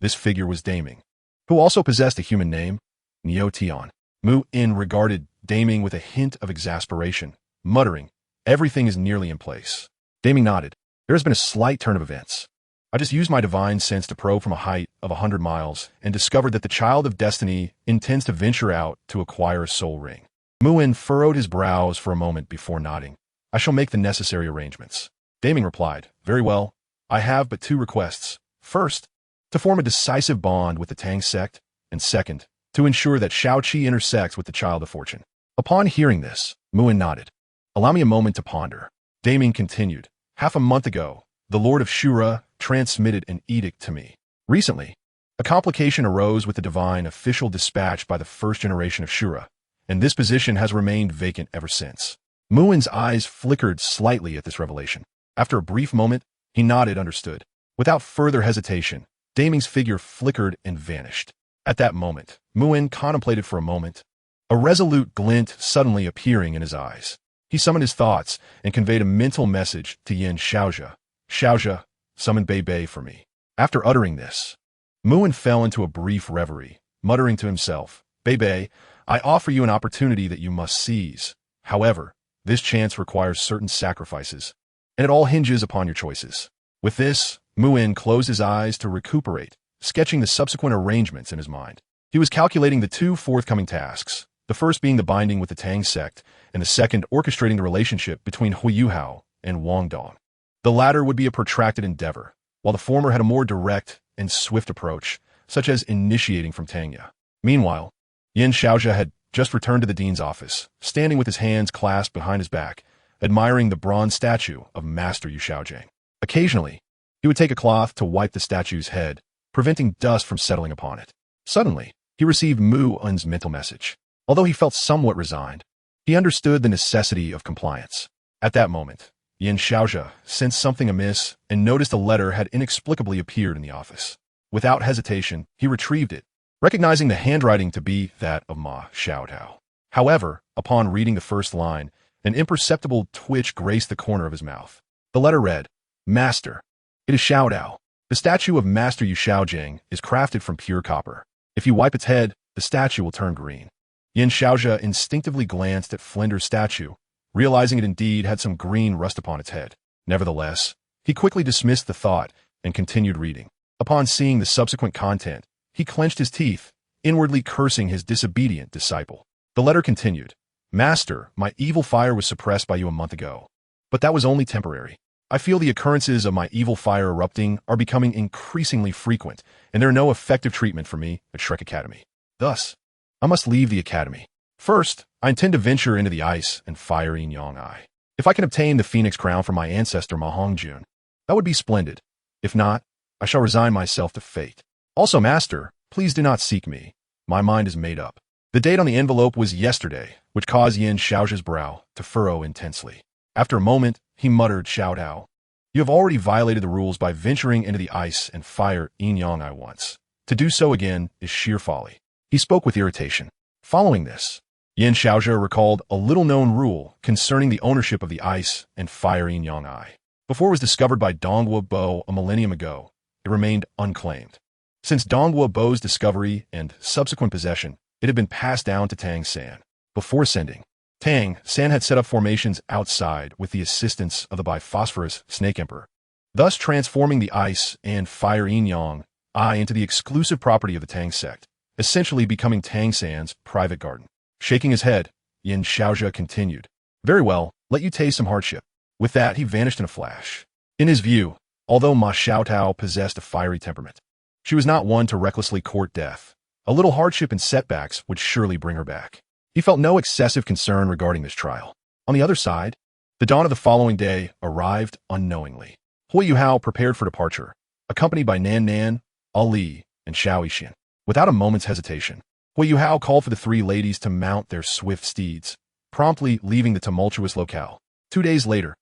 [SPEAKER 1] This figure was Daming, who also possessed a human name, Neo Tian. Mu En regarded Daming with a hint of exasperation, muttering, Everything is nearly in place. Daming nodded. There has been a slight turn of events. I just used my divine sense to probe from a height of 100 miles and discovered that the Child of Destiny intends to venture out to acquire a soul ring. Mu En furrowed his brows for a moment before nodding. I shall make the necessary arrangements. Daming replied, Very well. I have but two requests. First, to form a decisive bond with the Tang sect, and second, to ensure that Shao-Chi intersects with the Child of Fortune. Upon hearing this, Mu En nodded. Allow me a moment to ponder. Daming continued. Half a month ago, the Lord of Shura transmitted an edict to me. Recently, a complication arose with the divine official dispatched by the first generation of Shura, and this position has remained vacant ever since. Mu En's eyes flickered slightly at this revelation. After a brief moment, he nodded understood. Without further hesitation, Daming's figure flickered and vanished. At that moment, Mu En contemplated for a moment, a resolute glint suddenly appearing in his eyes. He summoned his thoughts and conveyed a mental message to Yin Xiaozhe. Xiaozhe, summon Beibei for me. After uttering this, Mu En fell into a brief reverie, muttering to himself, Beibei, I offer you an opportunity that you must seize. However, this chance requires certain sacrifices, and it all hinges upon your choices. With this, Mu En closed his eyes to recuperate, sketching the subsequent arrangements in his mind. He was calculating the two forthcoming tasks, the first being the binding with the Tang sect, and the second orchestrating the relationship between Huo Yuhao and Wang Dong. The latter would be a protracted endeavor, while the former had a more direct and swift approach, such as initiating from Tangya. Meanwhile, Yin Xiaozhe had just returned to the dean's office, standing with his hands clasped behind his back, admiring the bronze statue of Master Yu Xiaojing. Occasionally, he would take a cloth to wipe the statue's head, preventing dust from settling upon it. Suddenly, he received Mu Un's mental message. Although he felt somewhat resigned, he understood the necessity of compliance. At that moment, Yin Xiaozhe sensed something amiss and noticed a letter had inexplicably appeared in the office. Without hesitation, he retrieved it, recognizing the handwriting to be that of Ma Xiaotao. However, upon reading the first line, an imperceptible twitch graced the corner of his mouth. The letter read, Master. It is Xiaodao. The statue of Master Yu Xiaojing is crafted from pure copper. If you wipe its head, the statue will turn green. Yin Xiaozhe instinctively glanced at Flinder's statue, realizing it indeed had some green rust upon its head. Nevertheless, he quickly dismissed the thought and continued reading. Upon seeing the subsequent content, he clenched his teeth, inwardly cursing his disobedient disciple. The letter continued, Master, my evil fire was suppressed by you a month ago. But that was only temporary. I feel the occurrences of my evil fire erupting are becoming increasingly frequent, and there are no effective treatment for me at Shrek Academy. Thus, I must leave the academy. First, I intend to venture into the ice and fire Yin Yang Ai. If I can obtain the Phoenix Crown from my ancestor Ma Hongjun, that would be splendid. If not, I shall resign myself to fate. Also, Master, please do not seek me. My mind is made up. The date on the envelope was yesterday, which caused Yin Xiaozhe's brow to furrow intensely. After a moment, he muttered, Xiaodao, you have already violated the rules by venturing into the ice and fire Yin Yang Ai once. To do so again is sheer folly. He spoke with irritation. Following this, Yin Xiaozhe recalled a little-known rule concerning the ownership of the ice and fire Yin Yang Ai. Before it was discovered by Dongwu Bo a millennium ago, it remained unclaimed. Since Dongwu Bo's discovery and subsequent possession, it had been passed down to Tang San. Before sending, Tang San had set up formations outside with the assistance of the biphosphorus Snake Emperor, thus transforming the ice and fire Yin Yang Ai into the exclusive property of the Tang sect, essentially becoming Tang San's private garden. Shaking his head, Yin Xiaozhe continued, Very well, let you taste some hardship. With that, he vanished in a flash. In his view, although Ma Xiaotao possessed a fiery temperament, she was not one to recklessly court death. A little hardship and setbacks would surely bring her back. He felt no excessive concern regarding this trial. On the other side, the dawn of the following day arrived unknowingly. Huo Yuhao prepared for departure, accompanied by Nan Nan, Ali, and Xiao Yixin. Without a moment's hesitation, Huo Yuhao called for the three ladies to mount their swift steeds, promptly leaving the tumultuous locale. 2 days later,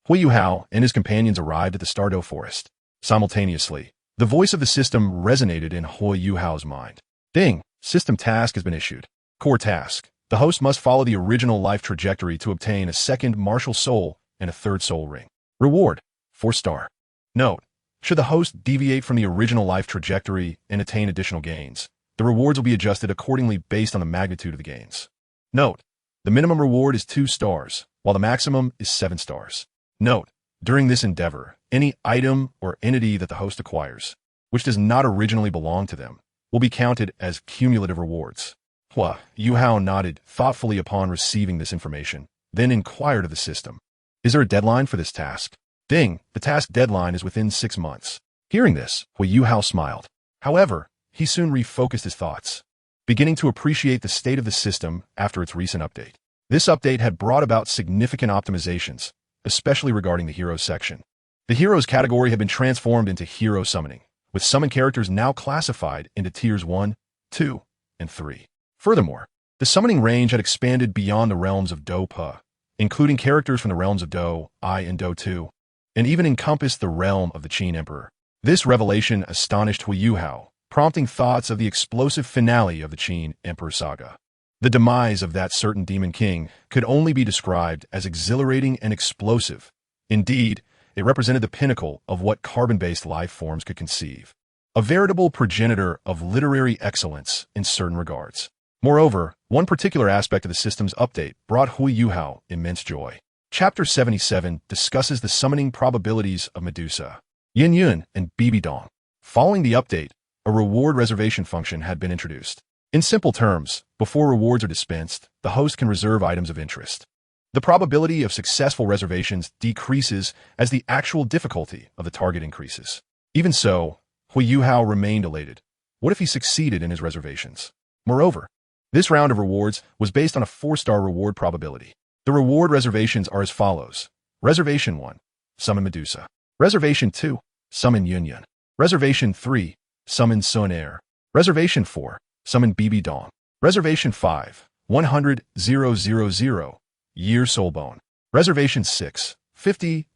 [SPEAKER 1] Huo Yuhao and his companions arrived at the Stardow Forest. Simultaneously, the voice of the system resonated in Huo Yuhao's mind. Ding! System task has been issued. Core task. The host must follow the original life trajectory to obtain a second martial soul and a third soul ring. Reward: 4-star. Note: should the host deviate from the original life trajectory and attain additional gains, the rewards will be adjusted accordingly based on the magnitude of the gains. Note: the minimum reward is 2 stars, while the maximum is 7 stars. Note: during this endeavor, any item or entity that the host acquires, which does not originally belong to them, will be counted as cumulative rewards. Huo Yuhao nodded thoughtfully upon receiving this information, then inquired of the system. Is there a deadline for this task? Ding, the task deadline is within 6 months. Hearing this, Huo Yuhao smiled. However, he soon refocused his thoughts, beginning to appreciate the state of the system after its recent update. This update had brought about significant optimizations, especially regarding the Heroes section. The Heroes category had been transformed into Hero Summoning, with summon characters now classified into Tiers 1, 2, and 3. Furthermore, the summoning range had expanded beyond the realms of Do Pa, including characters from the realms of Do I and Do 2, and even encompassed the realm of the Qin Emperor. This revelation astonished Huo Yuhao, prompting thoughts of the explosive finale of the Qin Emperor saga. The demise of that certain demon king could only be described as exhilarating and explosive. Indeed, it represented the pinnacle of what carbon-based life forms could conceive, a veritable progenitor of literary excellence in certain regards. Moreover, one particular aspect of the system's update brought Huo Yuhao immense joy. Chapter 77 discusses the summoning probabilities of Medusa, Yin Yun, and Beibei Dong. Following the update, a reward reservation function had been introduced. In simple terms, before rewards are dispensed, the host can reserve items of interest. The probability of successful reservations decreases as the actual difficulty of the target increases. Even so, Huo Yuhao remained elated. What if he succeeded in his reservations? Moreover, this round of rewards was based on a 4-star reward probability. The reward reservations are as follows. Reservation 1, summon Medusa. Reservation 2, summon Yun Yun. Reservation 3, summon Sun Air. Reservation 4, summon Beibei Dong. Reservation 5, 100,000, Year Soulbone. Reservation 6, 50,000,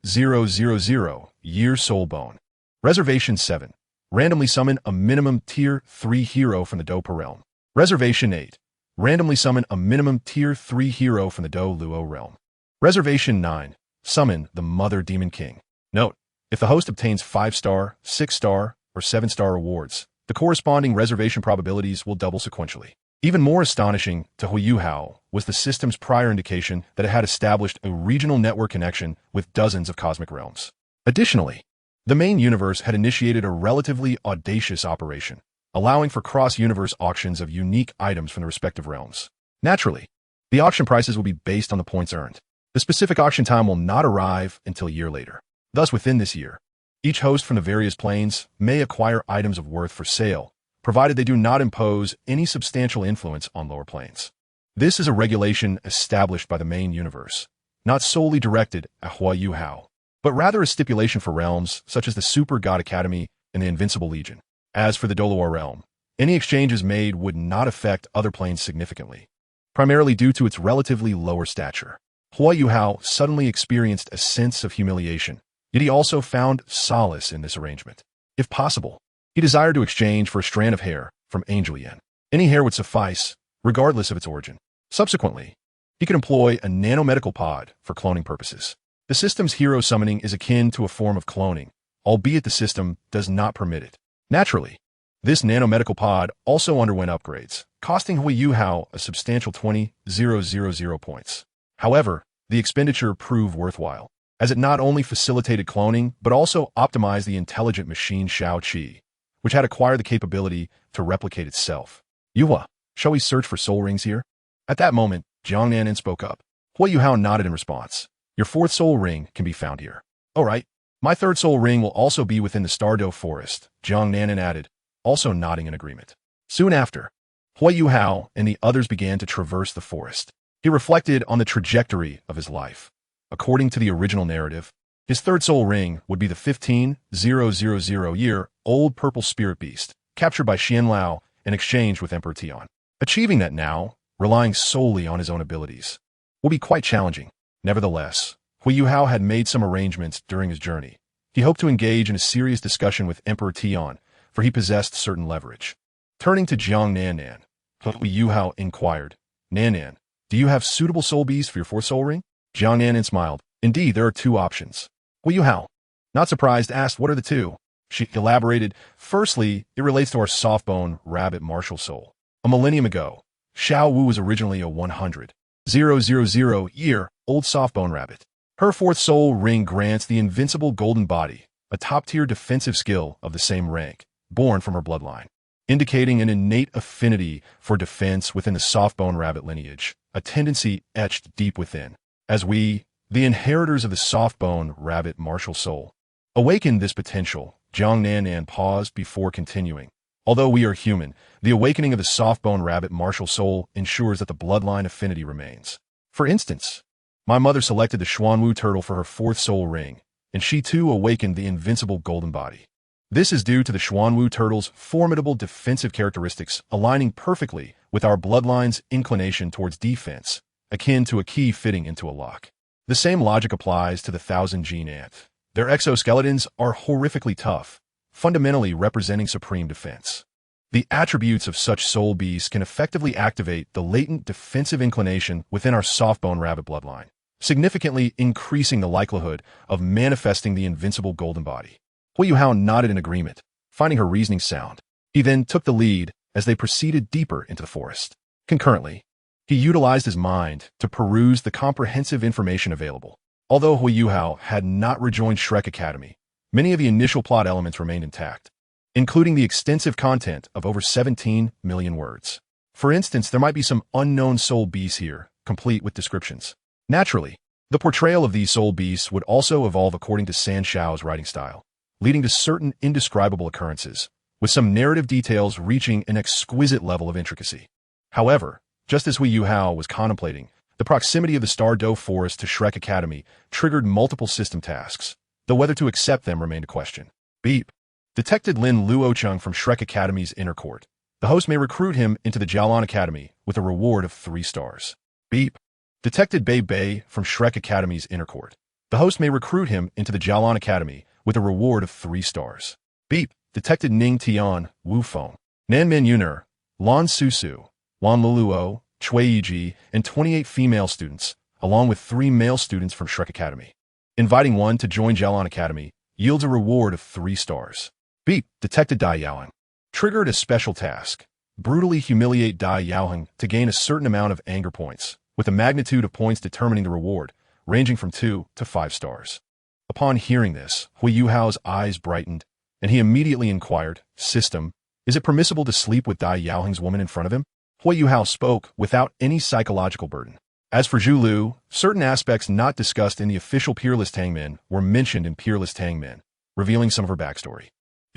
[SPEAKER 1] Year Soulbone. Reservation 7, randomly summon a minimum Tier 3 hero from the Douluo realm. Reservation 8, randomly summon a minimum Tier 3 hero from the Douluo realm. Reservation 9, summon the Mother Demon King. Note, if the host obtains 5-star, 6-star, or 7-star rewards, the corresponding reservation probabilities will double sequentially. Even more astonishing to Huo Yuhao was the system's prior indication that it had established a regional network connection with dozens of cosmic realms. Additionally, the main universe had initiated a relatively audacious operation, allowing for cross-universe auctions of unique items from the respective realms. Naturally, the auction prices will be based on the points earned. The specific auction time will not arrive until a year later. Thus, within this year, each host from the various planes may acquire items of worth for sale, provided they do not impose any substantial influence on lower planes. This is a regulation established by the main universe, not solely directed at Huo Yuhao, but rather a stipulation for realms such as the Super God Academy and the Invincible Legion. As for the Douluo realm, any exchanges made would not affect other planes significantly, primarily due to its relatively lower stature. Huo Yuhao suddenly experienced a sense of humiliation, yet he also found solace in this arrangement. If possible, he desired to exchange for a strand of hair from Angel Yen. Any hair would suffice, regardless of its origin. Subsequently, he could employ a nanomedical pod for cloning purposes. The system's hero summoning is akin to a form of cloning, albeit the system does not permit it. Naturally, this nanomedical pod also underwent upgrades, costing Huo Yuhao a substantial 20,000 points. However, the expenditure proved worthwhile, as it not only facilitated cloning, but also optimized the intelligent machine Xiao Qi, which had acquired the capability to replicate itself. Yuhua, shall we search for soul rings here? At that moment, Jiang Nanan spoke up. Huo Yuhao nodded in response. Your 4th soul ring can be found here. All right. My 3rd soul ring will also be within the Stardow Forest, Jiang Nanan added, also nodding in agreement. Soon after, Huo Yuhao and the others began to traverse the forest. He reflected on the trajectory of his life. According to the original narrative, his 3rd soul ring would be the 15,000-year-old purple spirit beast, captured by Xianlao and exchanged with Emperor Tian. Achieving that now, relying solely on his own abilities, will be quite challenging. Nevertheless, Huo Yuhao had made some arrangements during his journey. He hoped to engage in a serious discussion with Emperor Tian, for he possessed certain leverage. Turning to Jiang Nanan, Huo Yuhao inquired, Nanan, do you have suitable soul beasts for your 4th soul ring? Jiang Nanan smiled. Indeed, there are 2 options. Huo Yuhao, not surprised, asked what are the 2? She elaborated, firstly, it relates to our softbone rabbit martial soul. A millennium ago, Xiao Wu was originally a 100,000-year-old softbone rabbit. Her 4th soul ring grants the invincible golden body, a top-tier defensive skill of the same rank, born from her bloodline, indicating an innate affinity for defense within the softbone rabbit lineage, a tendency etched deep within. As we, the inheritors of the softbone rabbit martial soul, awaken this potential, Jiang Nanan paused before continuing. Although we are human, the awakening of the softbone rabbit martial soul ensures that the bloodline affinity remains. For instance, my mother selected the Xuanwu turtle for her 4th soul ring, and she too awakened the invincible golden body. This is due to the Xuanwu turtle's formidable defensive characteristics aligning perfectly with our bloodline's inclination towards defense, akin to a key fitting into a lock. The same logic applies to the 1,000-gene ant. Their exoskeletons are horrifically tough, fundamentally representing supreme defense. The attributes of such soul beasts can effectively activate the latent defensive inclination within our softbone rabbit bloodline, significantly increasing the likelihood of manifesting the invincible golden body. Huo Yuhao nodded in agreement, finding her reasoning sound. He then took the lead as they proceeded deeper into the forest. Concurrently, he utilized his mind to peruse the comprehensive information available. Although Huo Yuhao had not rejoined Shrek Academy, many of the initial plot elements remained intact, including the extensive content of over 17 million words. For instance, there might be some unknown soul beasts here, complete with descriptions. Naturally, the portrayal of these soul beasts would also evolve according to San Shao's writing style, leading to certain indescribable occurrences, with some narrative details reaching an exquisite level of intricacy. However, just as Huo Yuhao was contemplating, the proximity of the Stardow Forest to Shrek Academy triggered multiple system tasks, though whether to accept them remained a question. Beep. Detected Lin Luocheng from Shrek Academy's inner court. The host may recruit him into the Jiaolan Academy with a reward of 3 stars. Beep. Detected Beibei from Shrek Academy's inner court. The host may recruit him into the Jiaolan Academy with a reward of 3 stars. Beep. Detected Ning Tian, Wu Feng, Nanmin Yuner, Lan Susu, Wan Luluo, Chui Yiji, and 28 female students, along with 3 male students from Shrek Academy. Inviting one to join Jiaolan Academy yields a reward of 3 stars. Beep. Detected Dai Yaoheng. Triggered a special task. Brutally humiliate Dai Yaoheng to gain a certain amount of anger points, with a magnitude of points determining the reward, ranging from 2 to 5 stars. Upon hearing this, Huo Yuhao's eyes brightened, and he immediately inquired, System, is it permissible to sleep with Dai Yaoheng's woman in front of him? Huo Yuhao spoke without any psychological burden. As for Zhu Lu, certain aspects not discussed in the official Peerless Tangmen were mentioned in Peerless Tangmen, revealing some of her backstory.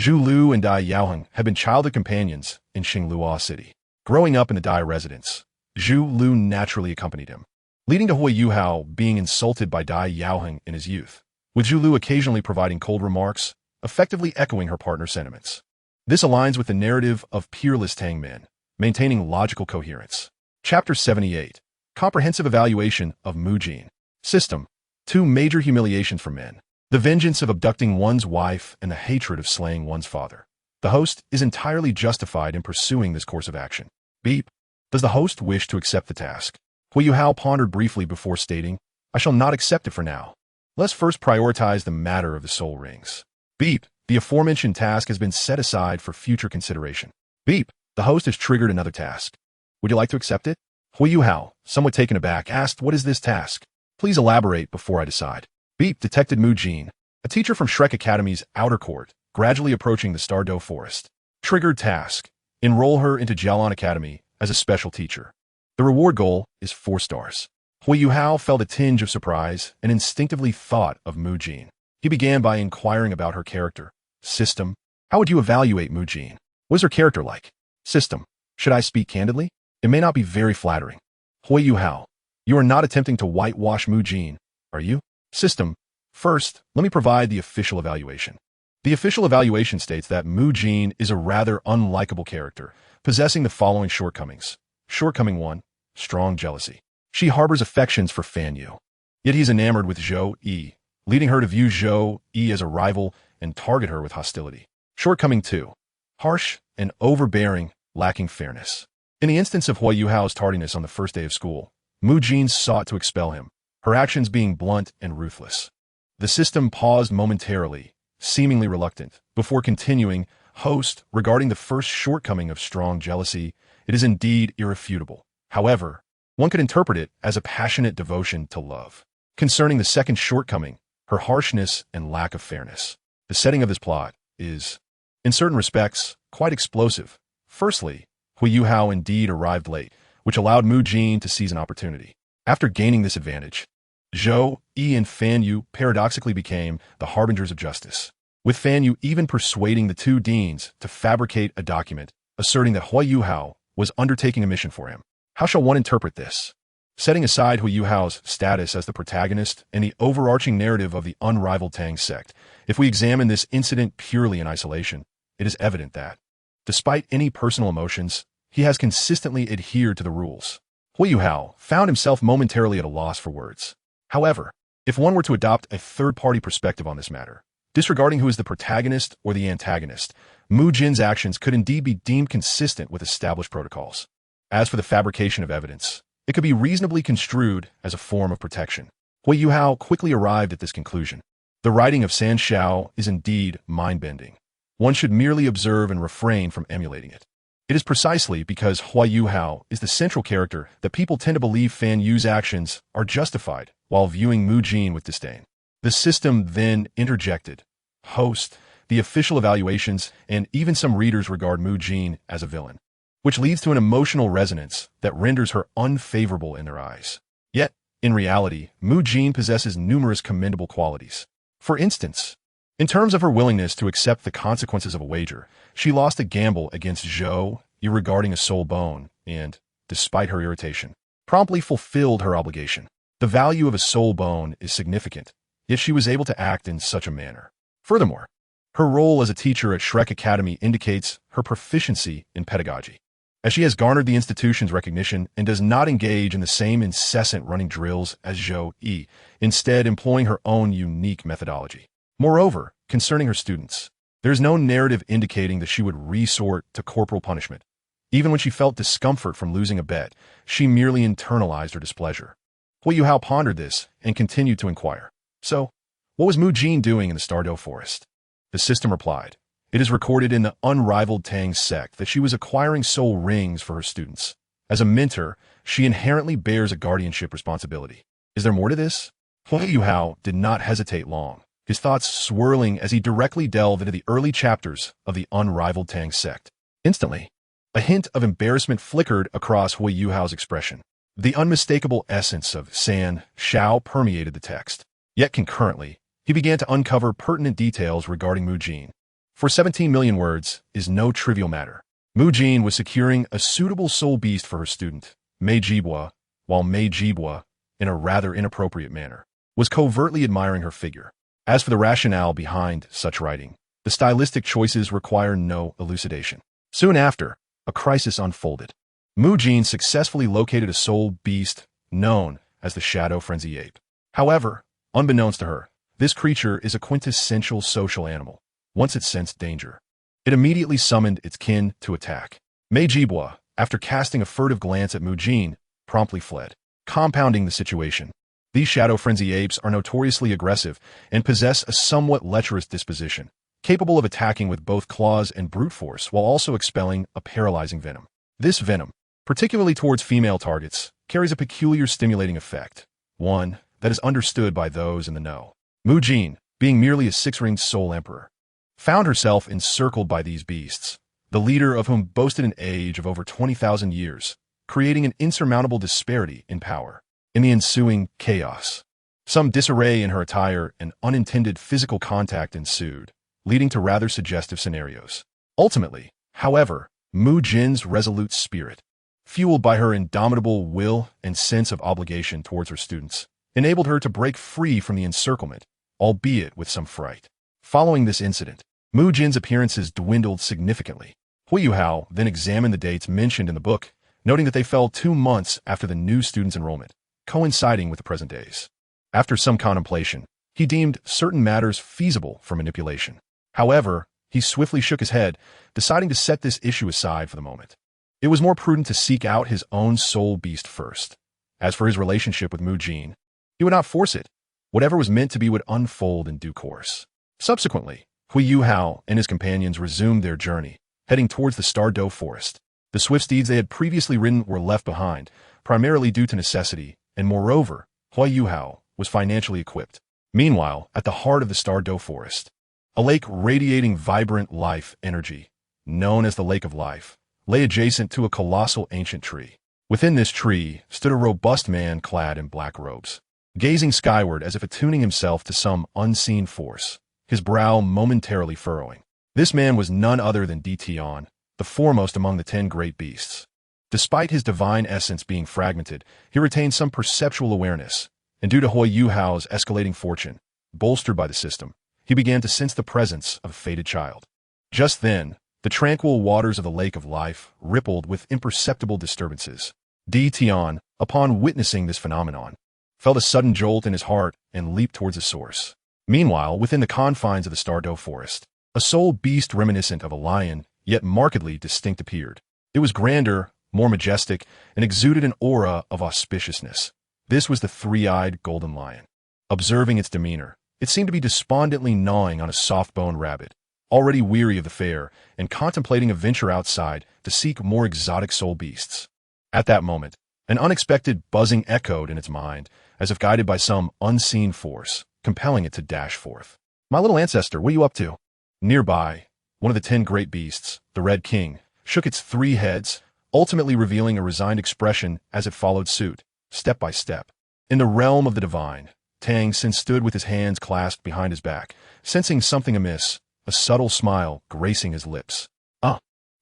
[SPEAKER 1] Zhu Lu and Dai Yaoheng had been childhood companions in Xinglua City. Growing up in the Dai residence, Zhu Lu naturally accompanied him, leading to Huo Yuhao being insulted by Dai Yaoheng in his youth, with Zhu Lu occasionally providing cold remarks, effectively echoing her partner's sentiments. This aligns with the narrative of Peerless Tangmen, maintaining logical coherence. Chapter 78. Comprehensive Evaluation of Mujin. System. 2 major humiliations for men. The vengeance of abducting one's wife and the hatred of slaying one's father. The host is entirely justified in pursuing this course of action. Beep. Does the host wish to accept the task? Huo Yuhao pondered briefly before stating, I shall not accept it for now. Let's first prioritize the matter of the soul rings. Beep. The aforementioned task has been set aside for future consideration. Beep. The host has triggered another task. Would you like to accept it? Huo Yuhao, somewhat taken aback, asked, What is this task? Please elaborate before I decide. Beep. Detected Mu Jin, a teacher from Shrek Academy's outer court, gradually approaching the Stardow Forest. Triggered task. Enroll her into Jiaolan Academy as a special teacher. The reward goal is 4 stars. Huo Yuhao felt a tinge of surprise and instinctively thought of Mu Jin. He began by inquiring about her character. System. How would you evaluate Mu Jin? What is her character like? System. Should I speak candidly? It may not be very flattering. Huo Yuhao. You are not attempting to whitewash Mu Jin, are you? System. First, let me provide the official evaluation. The official evaluation states that Mu Jin is a rather unlikable character, possessing the following shortcomings. Shortcoming 1. Strong jealousy. She harbors affections for Fan Yu. Yet he's enamored with Zhou Yi, leading her to view Zhou Yi as a rival and target her with hostility. Shortcoming 2. Harsh and overbearing, lacking fairness. In the instance of Huo Yuhao's tardiness on the first day of school, Mu Jin sought to expel him, her actions being blunt and ruthless. The system paused momentarily, seemingly reluctant, before continuing, Host, regarding the first shortcoming of strong jealousy, it is indeed irrefutable. However, one could interpret it as a passionate devotion to love. Concerning the second shortcoming, her harshness and lack of fairness, the setting of this plot is, in certain respects, quite explosive. Firstly, Huo Yuhao indeed arrived late, which allowed Mu Jin to seize an opportunity. After gaining this advantage, Zhou Yi and Fan Yu paradoxically became the harbingers of justice, with Fan Yu even persuading the 2 deans to fabricate a document asserting that Huo Yuhao was undertaking a mission for him. How shall one interpret this? Setting aside Huo Yuhao's status as the protagonist and the overarching narrative of the unrivaled Tang sect, if we examine this incident purely in isolation, it is evident that, despite any personal emotions, he has consistently adhered to the rules. Huo Yuhao found himself momentarily at a loss for words. However, if one were to adopt a third-party perspective on this matter, disregarding who is the protagonist or the antagonist, Mu Jin's actions could indeed be deemed consistent with established protocols. As for the fabrication of evidence, it could be reasonably construed as a form of protection. Huo Yuhao quickly arrived at this conclusion. The writing of San Xiao is indeed mind-bending. One should merely observe and refrain from emulating it. It is precisely because Huo Yuhao is the central character that people tend to believe Fan Yu's actions are justified while viewing Mu Jin with disdain. The system then interjected. Host, the official evaluations, and even some readers regard Mu Jin as a villain, which leads to an emotional resonance that renders her unfavorable in their eyes. Yet, in reality, Mu Jin possesses numerous commendable qualities. For instance, in terms of her willingness to accept the consequences of a wager, she lost a gamble against Zhou Yi regarding a soul bone and, despite her irritation, promptly fulfilled her obligation. The value of a soul bone is significant, yet she was able to act in such a manner. Furthermore, Her role as a teacher at Shrek Academy indicates her proficiency in pedagogy, as she has garnered the institution's recognition and does not engage in the same incessant running drills as Zhou Yi, instead employing her own unique methodology. Moreover, concerning her students, there is no narrative indicating that she would resort to corporal punishment. Even when she felt discomfort from losing a bet, she merely internalized her displeasure. Huo Yuhao pondered this and continued to inquire. So, what was Mu Jin doing in the Stardow Forest? The system replied, it is recorded in the unrivaled Tang sect that she was acquiring soul rings for her students. As a mentor, she inherently bears a guardianship responsibility. Is there more to this? Huo Yuhao did not hesitate long, his thoughts swirling as he directly delved into the early chapters of the unrivaled Tang sect. Instantly, a hint of embarrassment flickered across Huo Yuhao's expression. The unmistakable essence of San Xiao permeated the text. Yet concurrently, he began to uncover pertinent details regarding Mu Jin. For 17 million words is no trivial matter. Mu Jin was securing a suitable soul beast for her student, Mei Jibwa, while Mei Jibwa, in a rather inappropriate manner, was covertly admiring her figure. As for the rationale behind such writing, the stylistic choices require no elucidation. Soon after, a crisis unfolded. Mu Jin successfully located a soul beast known as the Shadow Frenzy Ape. However, unbeknownst to her, this creature is a quintessential social animal. Once it sensed danger, it immediately summoned its kin to attack. Mei Jibwa, after casting a furtive glance at Mu Jin, promptly fled, compounding the situation. These Shadow Frenzy apes are notoriously aggressive and possess a somewhat lecherous disposition, capable of attacking with both claws and brute force while also expelling a paralyzing venom. This venom, particularly towards female targets, carries a peculiar stimulating effect, one that is understood by those in the know. Mu Jin, being merely a six-ringed soul emperor, found herself encircled by these beasts, the leader of whom boasted an age of over 20,000 years, creating an insurmountable disparity in power. In the ensuing chaos, some disarray in her attire and unintended physical contact ensued, leading to rather suggestive scenarios. Ultimately, however, Mu Jin's resolute spirit, fueled by her indomitable will and sense of obligation towards her students, enabled her to break free from the encirclement, albeit with some fright. Following this incident, Mu Jin's appearances dwindled significantly. Huo Yuhao then examined the dates mentioned in the book, noting that they fell 2 months after the new student's enrollment, coinciding with the present days. After some contemplation, he deemed certain matters feasible for manipulation. However, he swiftly shook his head, deciding to set this issue aside for the moment. It was more prudent to seek out his own soul beast first. As for his relationship with Mu Jin, he would not force it. Whatever was meant to be would unfold in due course. Subsequently, Huo Yuhao and his companions resumed their journey, heading towards the Stardow Forest. The swift steeds they had previously ridden were left behind, primarily due to necessity, and moreover, Huo Yuhao was financially equipped. Meanwhile, at the heart of the Stardow Forest, a lake radiating vibrant life energy, known as the Lake of Life, lay adjacent to a colossal ancient tree. Within this tree stood a robust man clad in black robes, gazing skyward as if attuning himself to some unseen force, his brow momentarily furrowing. This man was none other than Tian, the foremost among the 10 great beasts. Despite his divine essence being fragmented, he retained some perceptual awareness, and due to Huo Yuhao's escalating fortune, bolstered by the system, he began to sense the presence of a fated child. Just then, the tranquil waters of the Lake of Life rippled with imperceptible disturbances. Tian, upon witnessing this phenomenon, felt a sudden jolt in his heart and leaped towards the source. Meanwhile, within the confines of the Stardow Forest, a soul beast reminiscent of a lion, yet markedly distinct appeared. It was grander, more majestic, and exuded an aura of auspiciousness. This was the three-eyed golden lion. Observing its demeanor, it seemed to be despondently gnawing on a soft-boned rabbit, already weary of the fare and contemplating a venture outside to seek more exotic soul beasts. At that moment, an unexpected buzzing echoed in its mind, as if guided by some unseen force, compelling it to dash forth. "My little ancestor, what are you up to?" Nearby, one of the 10 great beasts, the Red King, shook its 3 heads, ultimately revealing a resigned expression as it followed suit, step by step. In the realm of the divine, Tang Xin stood with his hands clasped behind his back, sensing something amiss, a subtle smile gracing his lips.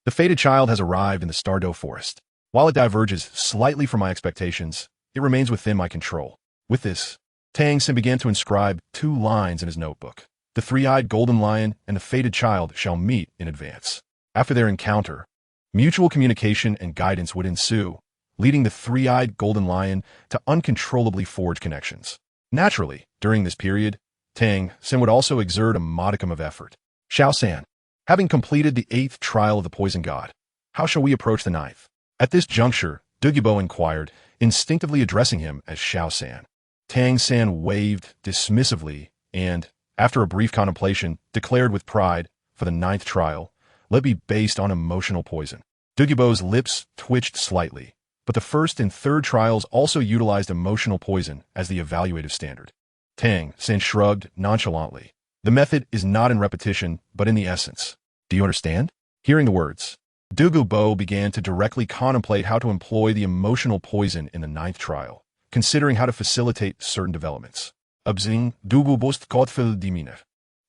[SPEAKER 1] The fated child has arrived in the Stardow Forest. While it diverges slightly from my expectations, it remains within my control. With this, Tang Xin began to inscribe 2 lines in his notebook. The three-eyed golden lion and the fated child shall meet in advance. After their encounter, mutual communication and guidance would ensue, leading the three-eyed golden lion to uncontrollably forge connections. Naturally, during this period, Tang Sen would also exert a modicum of effort. Xiao San, having completed the 8th trial of the poison god, how shall we approach the 9th? At this juncture, Douluo inquired, instinctively addressing him as Xiao San. Tang San waved dismissively and, after a brief contemplation, declared with pride, for the 9th trial, let be based on emotional poison. Douluo's lips twitched slightly, but the 1st and 3rd trials also utilized emotional poison as the evaluative standard. Tang San shrugged nonchalantly. The method is not in repetition, but in the essence. Do you understand? Hearing the words, Douluo began to directly contemplate how to employ the emotional poison in the 9th trial, considering how to facilitate certain developments. Obzing Douluo bost Godfil Diminer.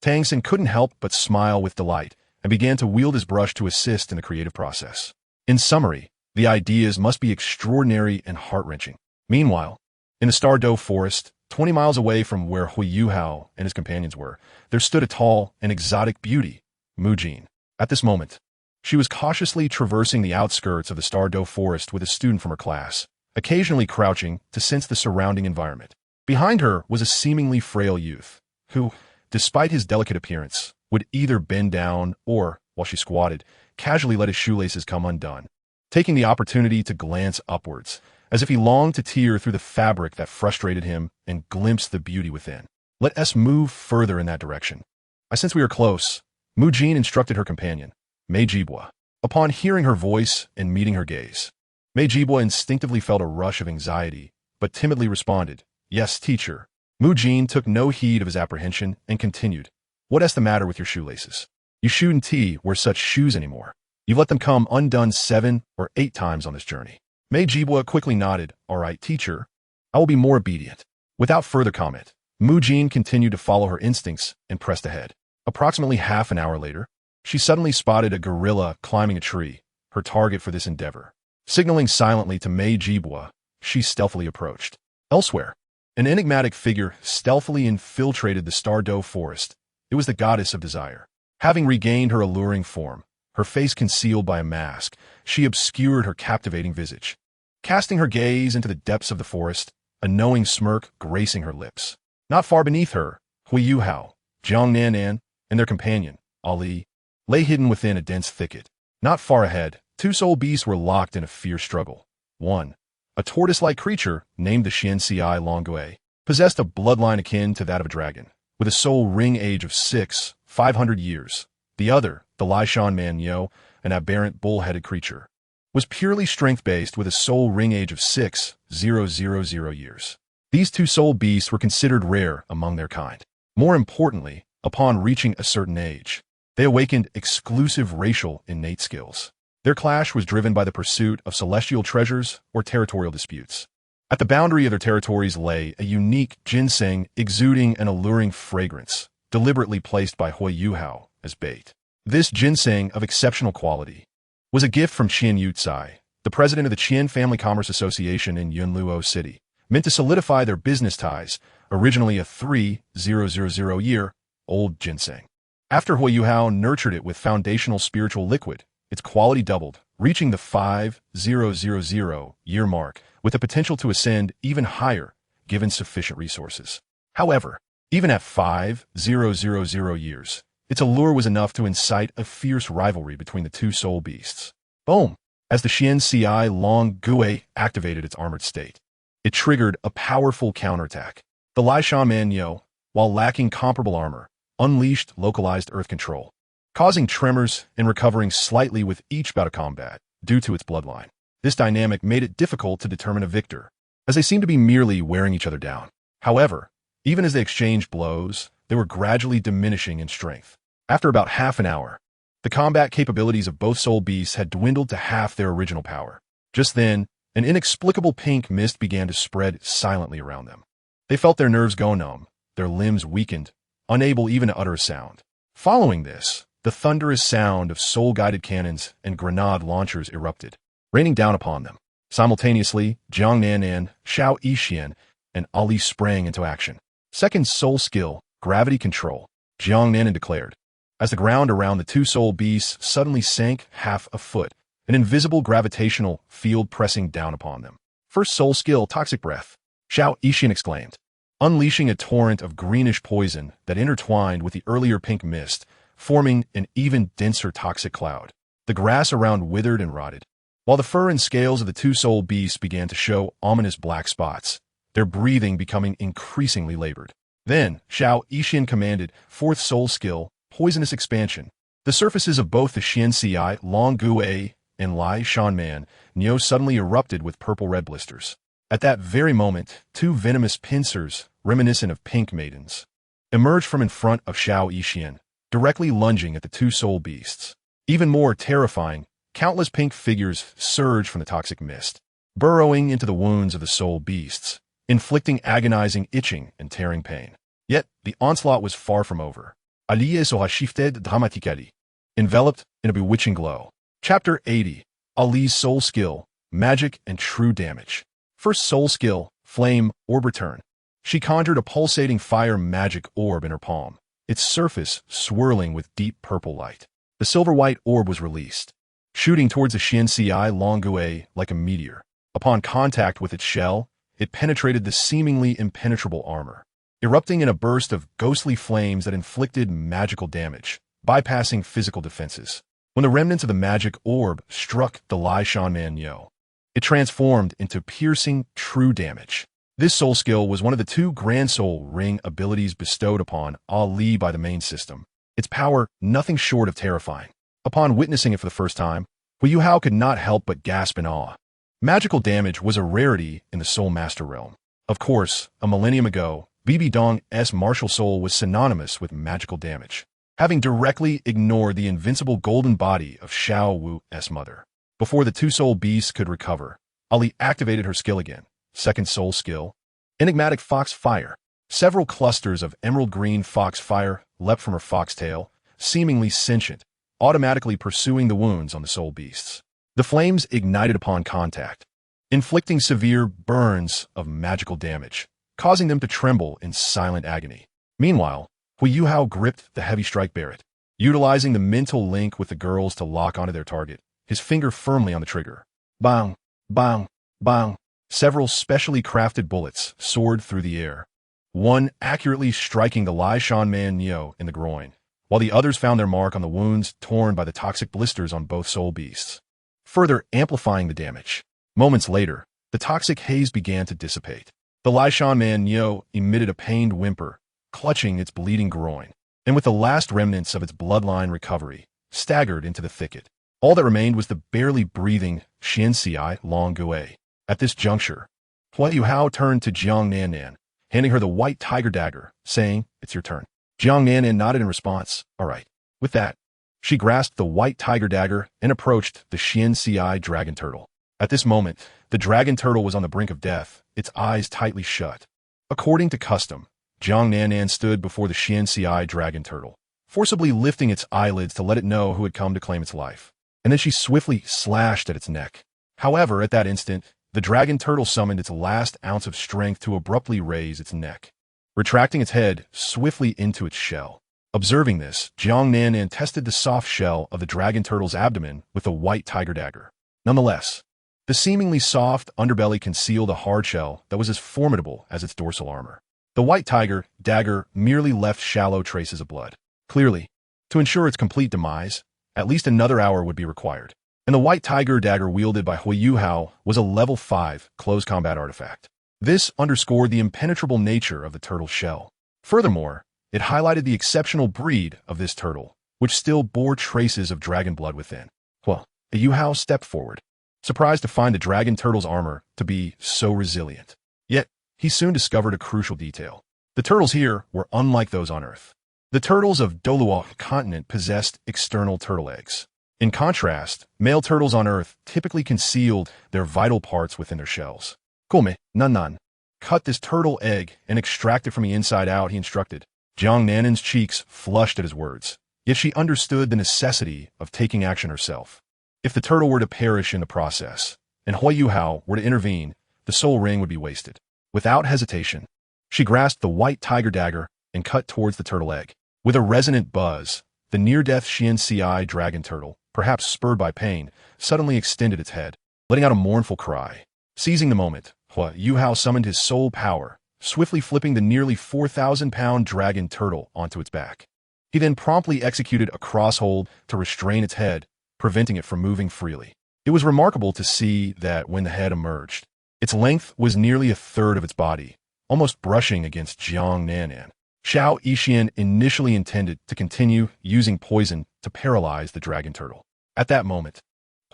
[SPEAKER 1] Tang San couldn't help but smile with delight and began to wield his brush to assist in the creative process. In summary, the ideas must be extraordinary and heart-wrenching. Meanwhile, in the Stardow Forest, 20 miles away from where Huo Yuhao and his companions were, there stood a tall and exotic beauty, Mu Jin. At this moment, she was cautiously traversing the outskirts of the Stardow Forest with a student from her class, occasionally crouching to sense the surrounding environment. Behind her was a seemingly frail youth, who, despite his delicate appearance, would either bend down or, while she squatted, casually let his shoelaces come undone, taking the opportunity to glance upwards, as if he longed to tear through the fabric that frustrated him and glimpse the beauty within. Let us move further in that direction. I sense we are close, Mu Jin instructed her companion, Mei Jibwa. Upon hearing her voice and meeting her gaze, Mei Jibwa instinctively felt a rush of anxiety, but timidly responded, yes, teacher. Mu Jin took no heed of his apprehension and continued, what is the matter with your shoelaces? You shouldn't wear such shoes anymore. You've let them come undone 7 or 8 times on this journey. Mei Jibwa quickly nodded, all right, teacher. I will be more obedient. Without further comment, Mu Jin continued to follow her instincts and pressed ahead. Approximately half an hour later, she suddenly spotted a gorilla climbing a tree, her target for this endeavor. Signaling silently to Mei Jibwa, she stealthily approached. Elsewhere, an enigmatic figure stealthily infiltrated the Stardow Forest. It was the goddess of desire. Having regained her alluring form, her face concealed by a mask, she obscured her captivating visage. Casting her gaze into the depths of the forest, a knowing smirk gracing her lips. Not far beneath her, Huo Yuhao, Jiang Nanan, and their companion, Ali, lay hidden within a dense thicket. Not far ahead, 2 soul beasts were locked in a fierce struggle. One, a tortoise-like creature named the Xian Renxue, possessed a bloodline akin to that of a dragon, with a soul ring age of 500 years. The other, the Lishan Manyo, an aberrant bull-headed creature, was purely strength-based with a soul ring age of 6,000 years. These 2 soul beasts were considered rare among their kind. More importantly, upon reaching a certain age, they awakened exclusive racial innate skills. Their clash was driven by the pursuit of celestial treasures or territorial disputes. At the boundary of their territories lay a unique ginseng exuding an alluring fragrance, deliberately placed by Huo Yuhao as bait. This ginseng of exceptional quality was a gift from Qian Yucai, the president of the Qian Family Commerce Association in Yunluo City, meant to solidify their business ties, originally a 3,000-year-old ginseng. After Huo Yuhao nurtured it with foundational spiritual liquid, its quality doubled, reaching the 5,000-year mark, with the potential to ascend even higher, given sufficient resources. However, even at 5,000 years, its allure was enough to incite a fierce rivalry between the 2 soul beasts. Boom! As the Xian Long Gui activated its armored state, it triggered a powerful counterattack. The Lishan Manyo, while lacking comparable armor, unleashed localized earth control, causing tremors and recovering slightly with each bout of combat due to its bloodline. This dynamic made it difficult to determine a victor, as they seemed to be merely wearing each other down. However, even as they exchanged blows, they were gradually diminishing in strength. After about half an hour, the combat capabilities of both soul beasts had dwindled to half their original power. Just then, an inexplicable pink mist began to spread silently around them. They felt their nerves go numb, their limbs weakened, unable even to utter a sound. Following this, the thunderous sound of soul-guided cannons and grenade launchers erupted, raining down upon them. Simultaneously, Jiang Nanan, Xiao Yixian, and Ali sprang into action. Second soul skill, gravity control. Jiang Nanan declared. As the ground around the two soul beasts suddenly sank half a foot, an invisible gravitational field pressing down upon them. First soul skill, Toxic Breath. Xiao Yixian exclaimed, unleashing a torrent of greenish poison that intertwined with the earlier pink mist, forming an even denser toxic cloud. The grass around withered and rotted, while the fur and scales of the two soul beasts began to show ominous black spots, their breathing becoming increasingly labored. Then, Xiao Yixian commanded, fourth soul skill, Poisonous Expansion. The surfaces of both the Xian Long Gui and Lai Shanman Neo suddenly erupted with purple-red blisters. At that very moment, two venomous pincers, reminiscent of pink maidens, emerged from in front of Xiao Yixian, directly lunging at the two soul beasts. Even more terrifying, countless pink figures surged from the toxic mist, burrowing into the wounds of the soul beasts, inflicting agonizing itching and tearing pain. Yet, the onslaught was far from over. Allié sera shifted dramatically, enveloped in a bewitching glow. Chapter 80. Ali's Soul Skill, Magic and True Damage. First soul skill, Flame Orb Return. She conjured a pulsating fire magic orb in her palm, its surface swirling with deep purple light. The silver-white orb was released, shooting towards the Xian Long Gui like a meteor. Upon contact with its shell, it penetrated the seemingly impenetrable armor, erupting in a burst of ghostly flames that inflicted magical damage, bypassing physical defenses. When the remnants of the magic orb struck the Lai Shanman Nyo, it transformed into piercing, true damage. This soul skill was one of the two Grand Soul Ring abilities bestowed upon Ali by the main system. Its power, nothing short of terrifying. Upon witnessing it for the first time, Huo Yuhao could not help but gasp in awe. Magical damage was a rarity in the Soul Master realm. Of course, a millennium ago, Beibei Dong's martial soul was synonymous with magical damage, having directly ignored the invincible golden body of Xiao Wu's mother. Before the two soul beasts could recover, Ali activated her skill again. Second soul skill, Enigmatic Fox Fire. Several clusters of emerald green fox fire leapt from her foxtail, seemingly sentient, automatically pursuing the wounds on the soul beasts. The flames ignited upon contact, inflicting severe burns of magical damage, causing them to tremble in silent agony. Meanwhile, Huo Yuhao gripped the heavy strike barret, utilizing the mental link with the girls to lock onto their target, his finger firmly on the trigger. Bang, bang, bang. Several specially crafted bullets soared through the air, one accurately striking the Lai Shanman Neo in the groin, while the others found their mark on the wounds torn by the toxic blisters on both soul beasts, further amplifying the damage. Moments later, the toxic haze began to dissipate. The Lai Shanman Neo emitted a pained whimper, clutching its bleeding groin, and with the last remnants of its bloodline recovery, staggered into the thicket. All that remained was the barely breathing Xian Long Gui. At this juncture, Huo Yuhao turned to Jiang Nanan, handing her the white tiger dagger, saying, "It's your turn." Jiang Nanan nodded in response. "All right." With that, she grasped the white tiger dagger and approached the Xian dragon turtle. At this moment, the dragon turtle was on the brink of death, its eyes tightly shut. According to custom, Jiang Nanan stood before the Xian dragon turtle, forcibly lifting its eyelids to let it know who had come to claim its life. And then she swiftly slashed at its neck. However, at that instant, the dragon turtle summoned its last ounce of strength to abruptly raise its neck, retracting its head swiftly into its shell. Observing this, Jiang Nanan tested the soft shell of the dragon turtle's abdomen with the white tiger dagger. Nonetheless, the seemingly soft underbelly concealed a hard shell that was as formidable as its dorsal armor. The white tiger dagger merely left shallow traces of blood. Clearly, to ensure its complete demise, at least another hour would be required. And the white tiger dagger wielded by Huo Yuhao was a level 5 close combat artifact. This underscored the impenetrable nature of the turtle's shell. Furthermore, it highlighted the exceptional breed of this turtle, which still bore traces of dragon blood within. Well, the Yuhao stepped forward, surprised to find the dragon turtle's armor to be so resilient. Yet, he soon discovered a crucial detail. The turtles here were unlike those on Earth. The turtles of Douluo continent possessed external turtle eggs. In contrast, male turtles on Earth typically concealed their vital parts within their shells. "Come, nan. Cut this turtle egg and extract it from the inside out," he instructed. Jiang Nanan's cheeks flushed at his words, yet she understood the necessity of taking action herself. If the turtle were to perish in the process, and Huo Yuhao were to intervene, the soul ring would be wasted. Without hesitation, she grasped the white tiger dagger and cut towards the turtle egg. With a resonant buzz, the near-death Qian dragon turtle, perhaps spurred by pain, suddenly extended its head, letting out a mournful cry. Seizing the moment, Huo Yuhao summoned his soul power, swiftly flipping the nearly 4,000-pound dragon turtle onto its back. He then promptly executed a crosshold to restrain its head, preventing it from moving freely. It was remarkable to see that when the head emerged, its length was nearly a third of its body, almost brushing against Jiang Nanan. Xiao Yixian initially intended to continue using poison to paralyze the dragon turtle. At that moment,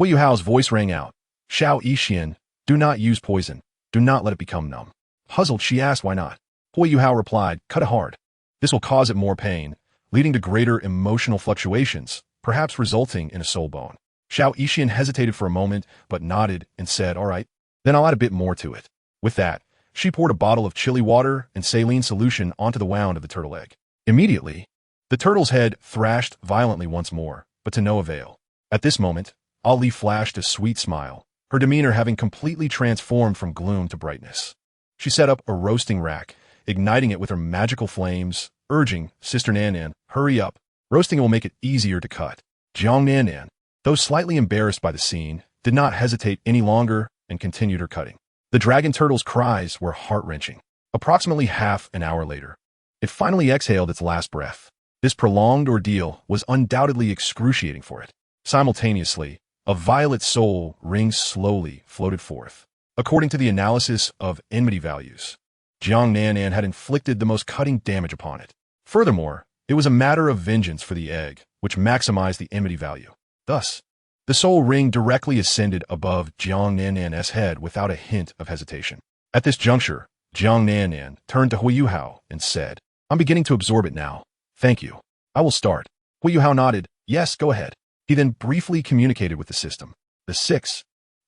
[SPEAKER 1] Huo Yuhao's voice rang out. Xiao Yixian, do not use poison. Do not let it become numb. Puzzled, she asked why not. Huo Yuhao replied, cut it hard. This will cause it more pain, leading to greater emotional fluctuations, perhaps resulting in a soul bone. Xiao Yixian hesitated for a moment, but nodded and said, all right, then I'll add a bit more to it. With that, she poured a bottle of chili water and saline solution onto the wound of the turtle egg. Immediately, the turtle's head thrashed violently once more, but to no avail. At this moment, Ali flashed a sweet smile, her demeanor having completely transformed from gloom to brightness. She set up a roasting rack, igniting it with her magical flames, urging Sister Nanan, hurry up. Roasting will make it easier to cut. Jiang Nanan, though slightly embarrassed by the scene, did not hesitate any longer and continued her cutting. The dragon turtle's cries were heart-wrenching. Approximately half an hour later, it finally exhaled its last breath. This prolonged ordeal was undoubtedly excruciating for it. Simultaneously, a violet soul ring slowly floated forth. According to the analysis of enmity values, Jiang Nanan had inflicted the most cutting damage upon it. Furthermore, it was a matter of vengeance for the egg, which maximized the enmity value. Thus, the soul ring directly ascended above Jiang Nanan's head without a hint of hesitation. At this juncture, Jiang Nanan turned to Huo Yuhao and said, I'm beginning to absorb it now. Thank you. I will start. Huo Yuhao nodded. Yes, go ahead. He then briefly communicated with the system. The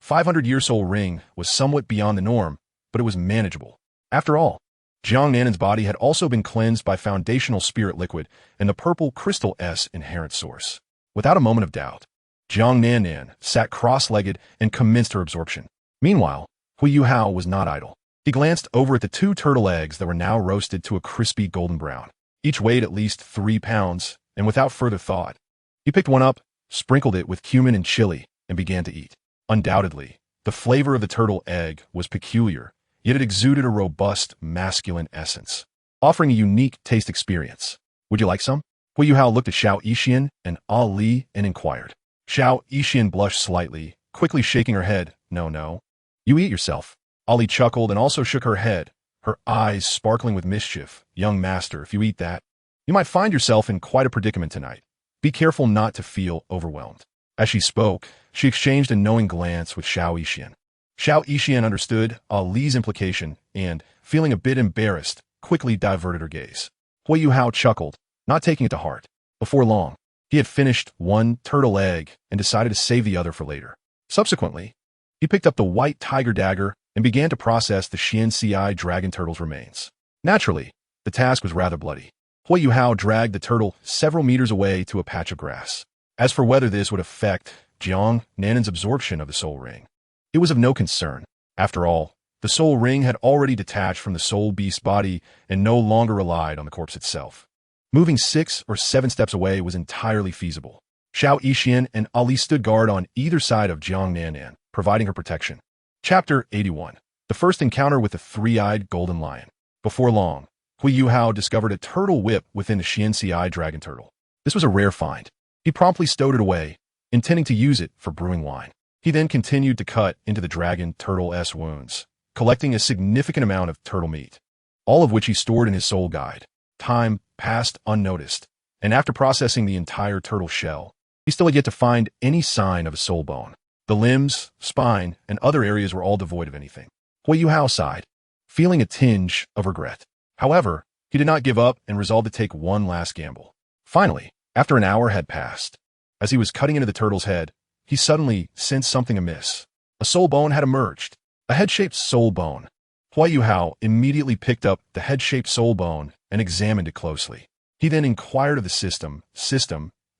[SPEAKER 1] 500-year soul ring was somewhat beyond the norm, but it was manageable. After all, Jiang Nanan's body had also been cleansed by foundational spirit liquid and the purple crystal S inherent source. Without a moment of doubt, Jiang Nanan sat cross-legged and commenced her absorption. Meanwhile, Huo Yuhao was not idle. He glanced over at the 2 turtle eggs that were now roasted to a crispy golden brown. Each weighed at least 3 pounds, and without further thought, he picked one up, sprinkled it with cumin and chili, and began to eat. Undoubtedly, the flavor of the turtle egg was peculiar, yet it exuded a robust masculine essence, offering a unique taste experience. Would you like some? Huo Yuhao looked at Xiao Yixian and Ali and inquired. Xiao Yixian blushed slightly, quickly shaking her head. No. You eat yourself. Ali chuckled and also shook her head, her eyes sparkling with mischief. Young master, if you eat that, you might find yourself in quite a predicament tonight. Be careful not to feel overwhelmed. As she spoke, she exchanged a knowing glance with Xiao Yixian. Xiao Yixian understood Ali's implication and, feeling a bit embarrassed, quickly diverted her gaze. Huo Yuhao chuckled, not taking it to heart. Before long, he had finished one turtle egg and decided to save the other for later. Subsequently, he picked up the white tiger dagger and began to process the Qian dragon turtle's remains. Naturally, the task was rather bloody. Huo Yuhao dragged the turtle several meters away to a patch of grass. As for whether this would affect Jiang Nanan's absorption of the soul ring, it was of no concern. After all, the soul ring had already detached from the soul beast's body and no longer relied on the corpse itself. Moving 6 or 7 steps away was entirely feasible. Xiao Yixian and Ali stood guard on either side of Jiang Nanan, providing her protection. Chapter 81. The first encounter with the 3-eyed golden lion. Before long, Huo Yuhao discovered a turtle whip within the Qian dragon turtle. This was a rare find. He promptly stowed it away, intending to use it for brewing wine. He then continued to cut into the dragon turtle's wounds, collecting a significant amount of turtle meat, all of which he stored in his soul guide. Time passed unnoticed, and after processing the entire turtle shell, he still had yet to find any sign of a soul bone. The limbs, spine, and other areas were all devoid of anything. Huo Yuhao sighed, feeling a tinge of regret. However, he did not give up and resolved to take one last gamble. Finally, after an hour had passed, as he was cutting into the turtle's head, he suddenly sensed something amiss. A soul bone had emerged, a head-shaped soul bone. Huo Yuhao immediately picked up the head-shaped soul bone and examined it closely. He then inquired of the system,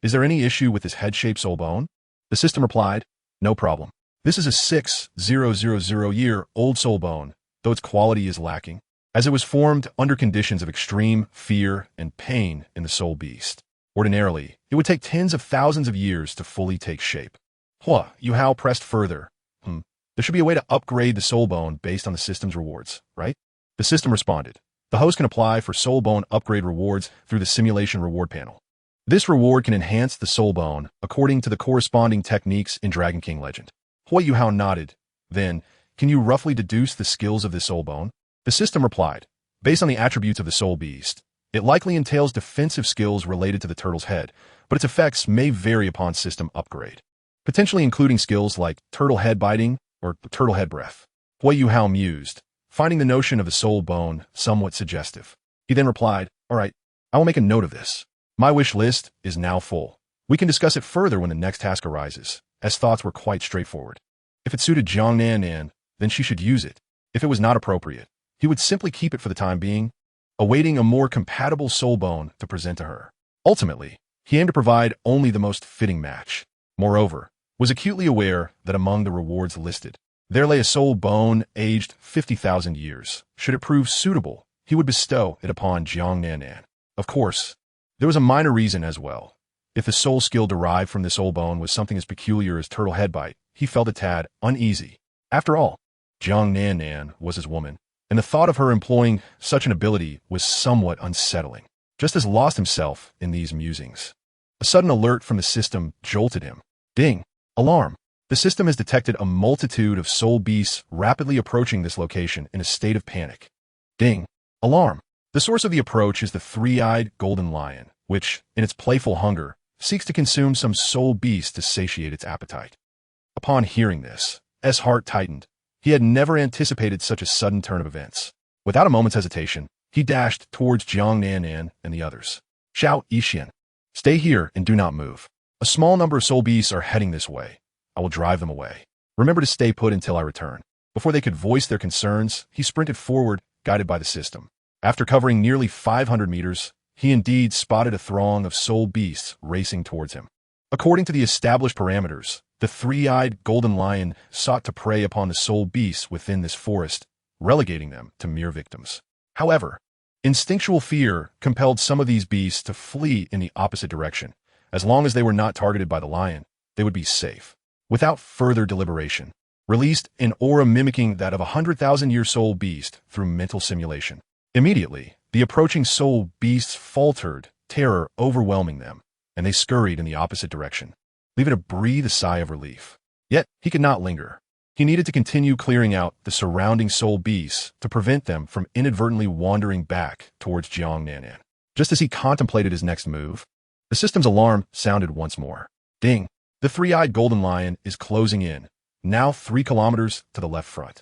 [SPEAKER 1] is there any issue with this head-shaped soul bone? The system replied, no problem. This is a 6,000-year-old soul bone, though its quality is lacking. as it was formed under conditions of extreme fear and pain in the soul beast. Ordinarily, it would take tens of thousands of years to fully take shape. Huo Yuhao pressed further. There should be a way to upgrade the soul bone based on the system's rewards, right? The system responded. The host can apply for soul bone upgrade rewards through the simulation reward panel. This reward can enhance the soul bone according to the corresponding techniques in Dragon King Legend. Huo Yuhao nodded. Then, can you roughly deduce the skills of this soul bone? The system replied. Based on the attributes of the soul beast, it likely entails defensive skills related to the turtle's head, but its effects may vary upon system upgrade, potentially including skills like turtle head biting or turtle head breath. Huo Yuhao mused, finding the notion of the soul bone somewhat suggestive. He then replied, all right, I will make a note of this. My wish list is now full. We can discuss it further when the next task arises, as thoughts were quite straightforward. If it suited Jiang Nan, then she should use it. If it was not appropriate, he would simply keep it for the time being, awaiting a more compatible soul bone to present to her. Ultimately, he aimed to provide only the most fitting match. Moreover, was acutely aware that among the rewards listed, there lay a soul bone aged 50,000 years. Should it prove suitable, he would bestow it upon Jiang Nan. Of course, there was a minor reason as well. If the soul skill derived from this soul bone was something as peculiar as turtle head bite, he felt a tad uneasy. After all, Jiang Nan was his woman, and the thought of her employing such an ability was somewhat unsettling. Just as lost himself in these musings, a sudden alert from the system jolted him. Ding! Alarm! The system has detected a multitude of soul beasts rapidly approaching this location in a state of panic. Ding! Alarm! The source of the approach is the three-eyed golden lion, which, in its playful hunger, seeks to consume some soul beast to satiate its appetite. Upon hearing this, S' heart tightened. He had never anticipated such a sudden turn of events. Without a moment's hesitation, he dashed towards Jiang Nan and the others. Xiao Yixian, stay here and do not move. A small number of soul beasts are heading this way. I will drive them away. Remember to stay put until I return. Before they could voice their concerns, he sprinted forward, guided by the system. After covering nearly 500 meters, he indeed spotted a throng of soul beasts racing towards him. According to the established parameters, the three-eyed golden lion sought to prey upon the soul beasts within this forest, relegating them to mere victims. However, instinctual fear compelled some of these beasts to flee in the opposite direction. As long as they were not targeted by the lion, they would be safe. Without further deliberation, released an aura mimicking that of a 100,000-year soul beast through mental simulation. Immediately, the approaching soul beasts faltered, terror overwhelming them, and they scurried in the opposite direction, leaving to breathe a sigh of relief. Yet, he could not linger. He needed to continue clearing out the surrounding soul beasts to prevent them from inadvertently wandering back towards Jiang Nan. Just as he contemplated his next move, the system's alarm sounded once more. Ding! The three-eyed golden lion is closing in, now 3 kilometers to the left front.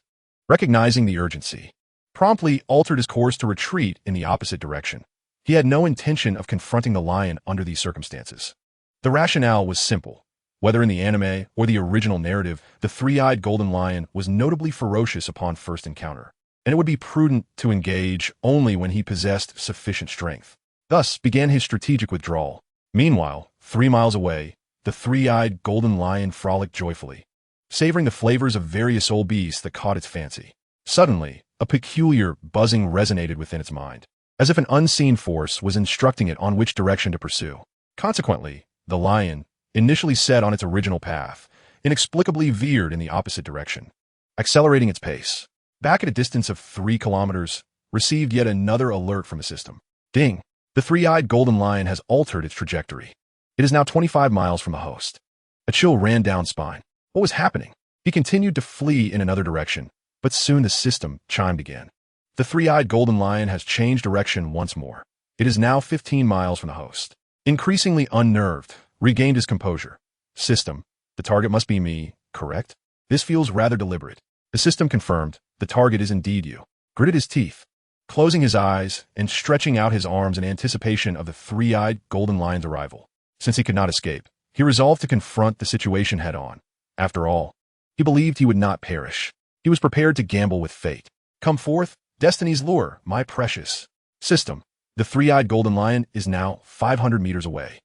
[SPEAKER 1] Recognizing the urgency, promptly altered his course to retreat in the opposite direction. He had no intention of confronting the lion under these circumstances. The rationale was simple. Whether in the anime or the original narrative, the three-eyed golden lion was notably ferocious upon first encounter, and it would be prudent to engage only when he possessed sufficient strength. Thus began his strategic withdrawal. Meanwhile, 3 miles away, the three-eyed golden lion frolicked joyfully, savoring the flavors of various soul beasts that caught its fancy. Suddenly, a peculiar buzzing resonated within its mind, as if an unseen force was instructing it on which direction to pursue. Consequently, the lion, initially set on its original path, inexplicably veered in the opposite direction, accelerating its pace. Back at a distance of 3 kilometers, received yet another alert from the system. Ding! The three-eyed golden lion has altered its trajectory. It is now 25 miles from the host. A chill ran down spine. What was happening? He continued to flee in another direction, but soon the system chimed again. The three-eyed golden lion has changed direction once more. It is now 15 miles from the host. Increasingly unnerved, regained his composure. System, the target must be me, correct? This feels rather deliberate. The system confirmed, the target is indeed you. Gritted his teeth, closing his eyes and stretching out his arms in anticipation of the three-eyed golden lion's arrival. Since he could not escape, he resolved to confront the situation head-on. After all, he believed he would not perish. He was prepared to gamble with fate. Come forth, destiny's lure, my precious. System, the three-eyed golden lion is now 500 meters away.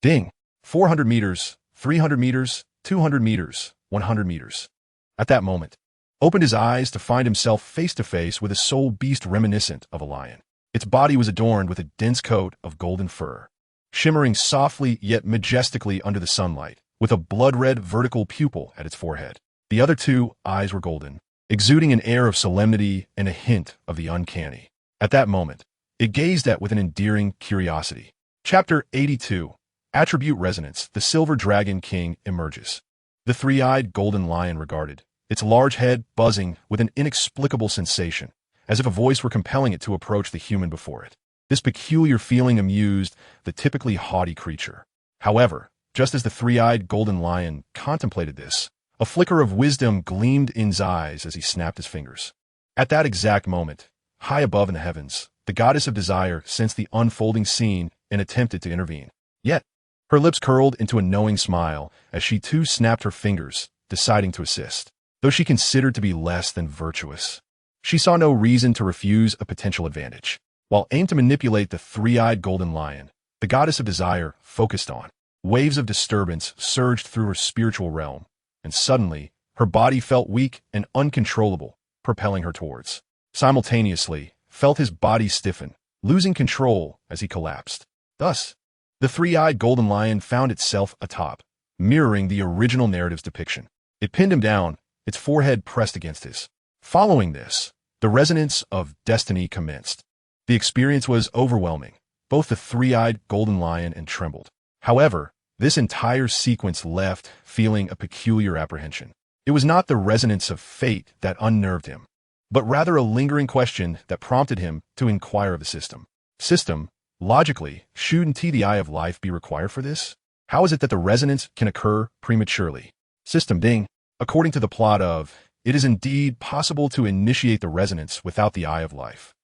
[SPEAKER 1] Ding! 400 meters, 300 meters, 200 meters, 100 meters. At that moment, opened his eyes to find himself face to face with a soul beast reminiscent of a lion. Its body was adorned with a dense coat of golden fur, shimmering softly yet majestically under the sunlight, with a blood-red vertical pupil at its forehead. The other two eyes were golden, exuding an air of solemnity and a hint of the uncanny. At that moment, it gazed at with an endearing curiosity. Chapter 82. Attribute Resonance. The Silver Dragon King emerges. The three-eyed golden lion regarded, its large head buzzing with an inexplicable sensation, as if a voice were compelling it to approach the human before it. This peculiar feeling amused the typically haughty creature. However, just as the three-eyed golden lion contemplated this, a flicker of wisdom gleamed in his eyes as he snapped his fingers. At that exact moment, high above in the heavens, the goddess of desire sensed the unfolding scene and attempted to intervene. Yet, her lips curled into a knowing smile as she too snapped her fingers, deciding to assist. Though she considered to be less than virtuous, she saw no reason to refuse a potential advantage. While aimed to manipulate the three-eyed golden lion, the goddess of desire focused on. Waves of disturbance surged through her spiritual realm, and suddenly, her body felt weak and uncontrollable, propelling her towards. Simultaneously, felt his body stiffen, losing control as he collapsed. Thus, the three-eyed golden lion found itself atop, mirroring the original narrative's depiction. It pinned him down, its forehead pressed against his. Following this, the resonance of destiny commenced. The experience was overwhelming. Both the three-eyed golden lion and trembled. However, this entire sequence left feeling a peculiar apprehension. It was not the resonance of fate that unnerved him, but rather a lingering question that prompted him to inquire of the system. System, logically, shouldn't the eye of life be required for this? How is it that the resonance can occur prematurely? System ding. According to the plot of, it is indeed possible to initiate the resonance without the eye of life.